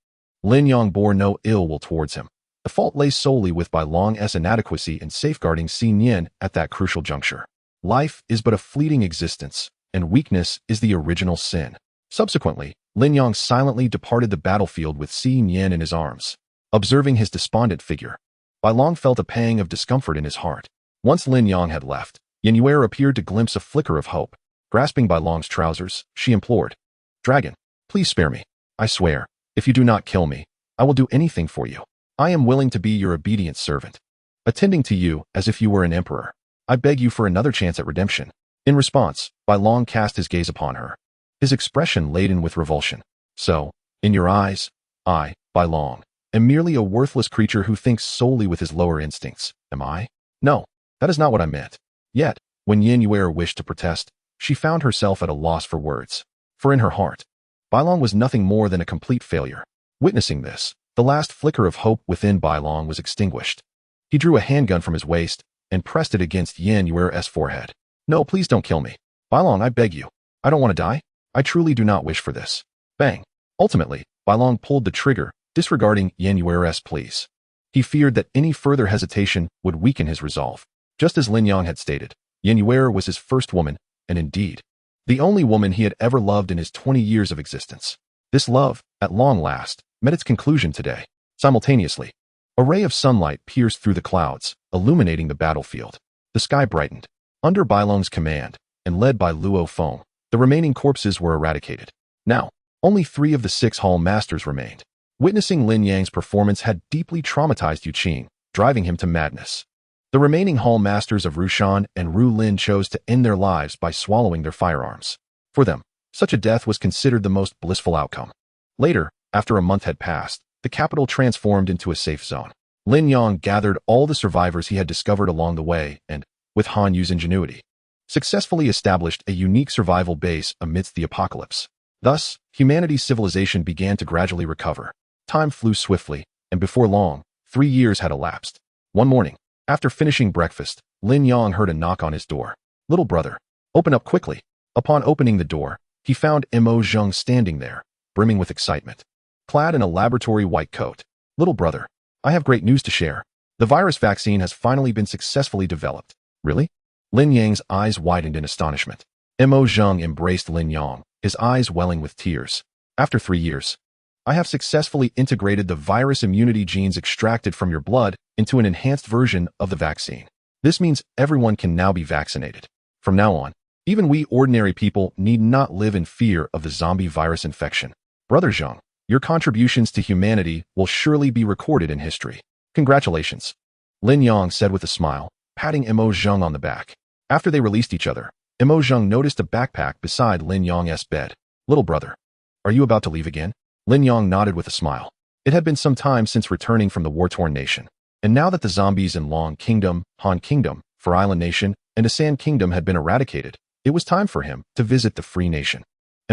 Lin Yang bore no ill will towards him. The fault lay solely with Bai Long's inadequacy in safeguarding Xin Yan at that crucial juncture. Life is but a fleeting existence, and weakness is the original sin. Subsequently, Lin Yang silently departed the battlefield with Xin Yan in his arms. Observing his despondent figure, Bai Long felt a pang of discomfort in his heart. Once Lin Yang had left, Yan Yuer appeared to glimpse a flicker of hope. Grasping Bai Long's trousers, she implored, Dragon, please spare me. I swear, if you do not kill me, I will do anything for you. I am willing to be your obedient servant, attending to you as if you were an emperor. I beg you for another chance at redemption. In response, Bai Long cast his gaze upon her, his expression laden with revulsion. So, in your eyes, I, Bai Long, am merely a worthless creature who thinks solely with his lower instincts, am I? No, that is not what I meant. Yet, when Yan Yuer wished to protest, she found herself at a loss for words. For in her heart, Bai Long was nothing more than a complete failure. Witnessing this, the last flicker of hope within Bai Long was extinguished. He drew a handgun from his waist and pressed it against Yan Yuer's forehead. No, please don't kill me. Bai Long, I beg you. I don't want to die. I truly do not wish for this. Bang. Ultimately, Bai Long pulled the trigger, disregarding Yan Yuer's pleas. He feared that any further hesitation would weaken his resolve. Just as Lin Yang had stated, Yan Yuer was his first woman, and indeed, the only woman he had ever loved in his 20 years of existence. This love, at long last, met its conclusion today. Simultaneously, a ray of sunlight pierced through the clouds, illuminating the battlefield. The sky brightened. Under Bai Long's command, and led by Luo Feng, the remaining corpses were eradicated. Now, only 3 of the 6 Hall Masters remained. Witnessing Lin Yang's performance had deeply traumatized Yu Qing, driving him to madness. The remaining Hall Masters of Rushan and Ru Lin chose to end their lives by swallowing their firearms. For them, such a death was considered the most blissful outcome. Later, after a month had passed, the capital transformed into a safe zone. Lin Yang gathered all the survivors he had discovered along the way and, with Han Yu's ingenuity, successfully established a unique survival base amidst the apocalypse. Thus, humanity's civilization began to gradually recover. Time flew swiftly, and before long, 3 years had elapsed. One morning, after finishing breakfast, Lin Yang heard a knock on his door. "Little brother, open up quickly." Upon opening the door, he found Mo Zheng standing there, brimming with excitement. Clad in a laboratory white coat. "Little brother, I have great news to share. The virus vaccine has finally been successfully developed." "Really?" Lin Yang's eyes widened in astonishment. Mo Zheng embraced Lin Yang, his eyes welling with tears. "After 3 years, I have successfully integrated the virus immunity genes extracted from your blood into an enhanced version of the vaccine. This means everyone can now be vaccinated. From now on, even we ordinary people need not live in fear of the zombie virus infection. Brother Zheng, your contributions to humanity will surely be recorded in history. Congratulations," Lin Yang said with a smile, patting Mo Zheng on the back. After they released each other, Mo Zheng noticed a backpack beside Lin Yang's bed. "Little brother, are you about to leave again?" Lin Yang nodded with a smile. It had been some time since returning from the war-torn nation, and now that the zombies in Long Kingdom, Han Kingdom, Fur Island Nation, and Asan Kingdom had been eradicated, it was time for him to visit the free nation.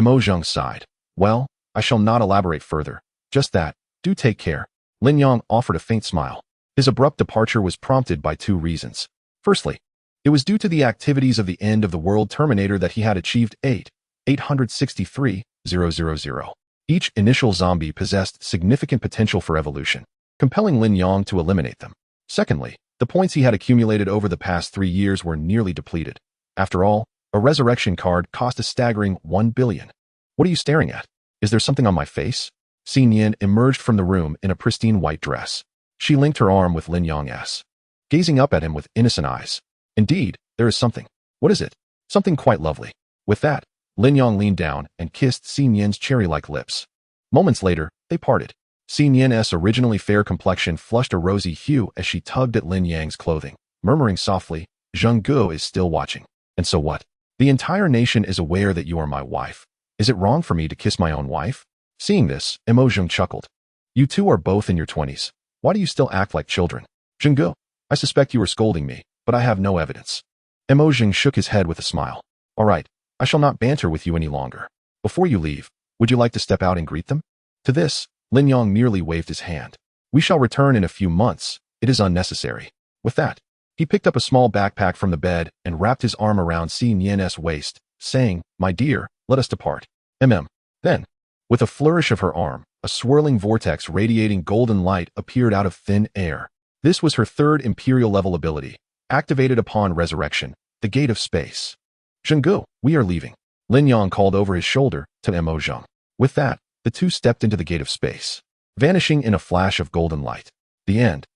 Mo Zheng sighed. "Well, I shall not elaborate further. Just that, do take care." Lin Yang offered a faint smile. His abrupt departure was prompted by 2 reasons. Firstly, it was due to the activities of the end of the world Terminator that he had achieved 863,000. Each initial zombie possessed significant potential for evolution, compelling Lin Yang to eliminate them. Secondly, the points he had accumulated over the past 3 years were nearly depleted. After all, a resurrection card cost a staggering 1 billion. "What are you staring at? Is there something on my face?" Xin Yan emerged from the room in a pristine white dress. She linked her arm with Lin Yang's, gazing up at him with innocent eyes. "Indeed, there is something. What is it?" "Something quite lovely." With that, Lin Yang leaned down and kissed Xin Yan's cherry-like lips. Moments later, they parted. Xin Yan's originally fair complexion flushed a rosy hue as she tugged at Lin Yang's clothing, murmuring softly, "Zheng Guo is still watching. And so what? The entire nation is aware that you are my wife. Is it wrong for me to kiss my own wife?" Seeing this, Mo Zheng chuckled. "You two are both in your 20s. Why do you still act like children?" "Zheng Guo, I suspect you are scolding me, but I have no evidence." Mo Zheng shook his head with a smile. "All right, I shall not banter with you any longer. Before you leave, would you like to step out and greet them?" To this, Lin Yang merely waved his hand. "We shall return in a few months. It is unnecessary." With that, he picked up a small backpack from the bed and wrapped his arm around Xin Yan's waist, saying, "My dear, let us depart." Then, with a flourish of her arm, a swirling vortex radiating golden light appeared out of thin air. This was her 3rd Imperial level ability, activated upon resurrection, the Gate of Space. "Zheng Guo, we are leaving," Lin Yang called over his shoulder to Mo Zheng. With that, the two stepped into the Gate of Space, vanishing in a flash of golden light. The end.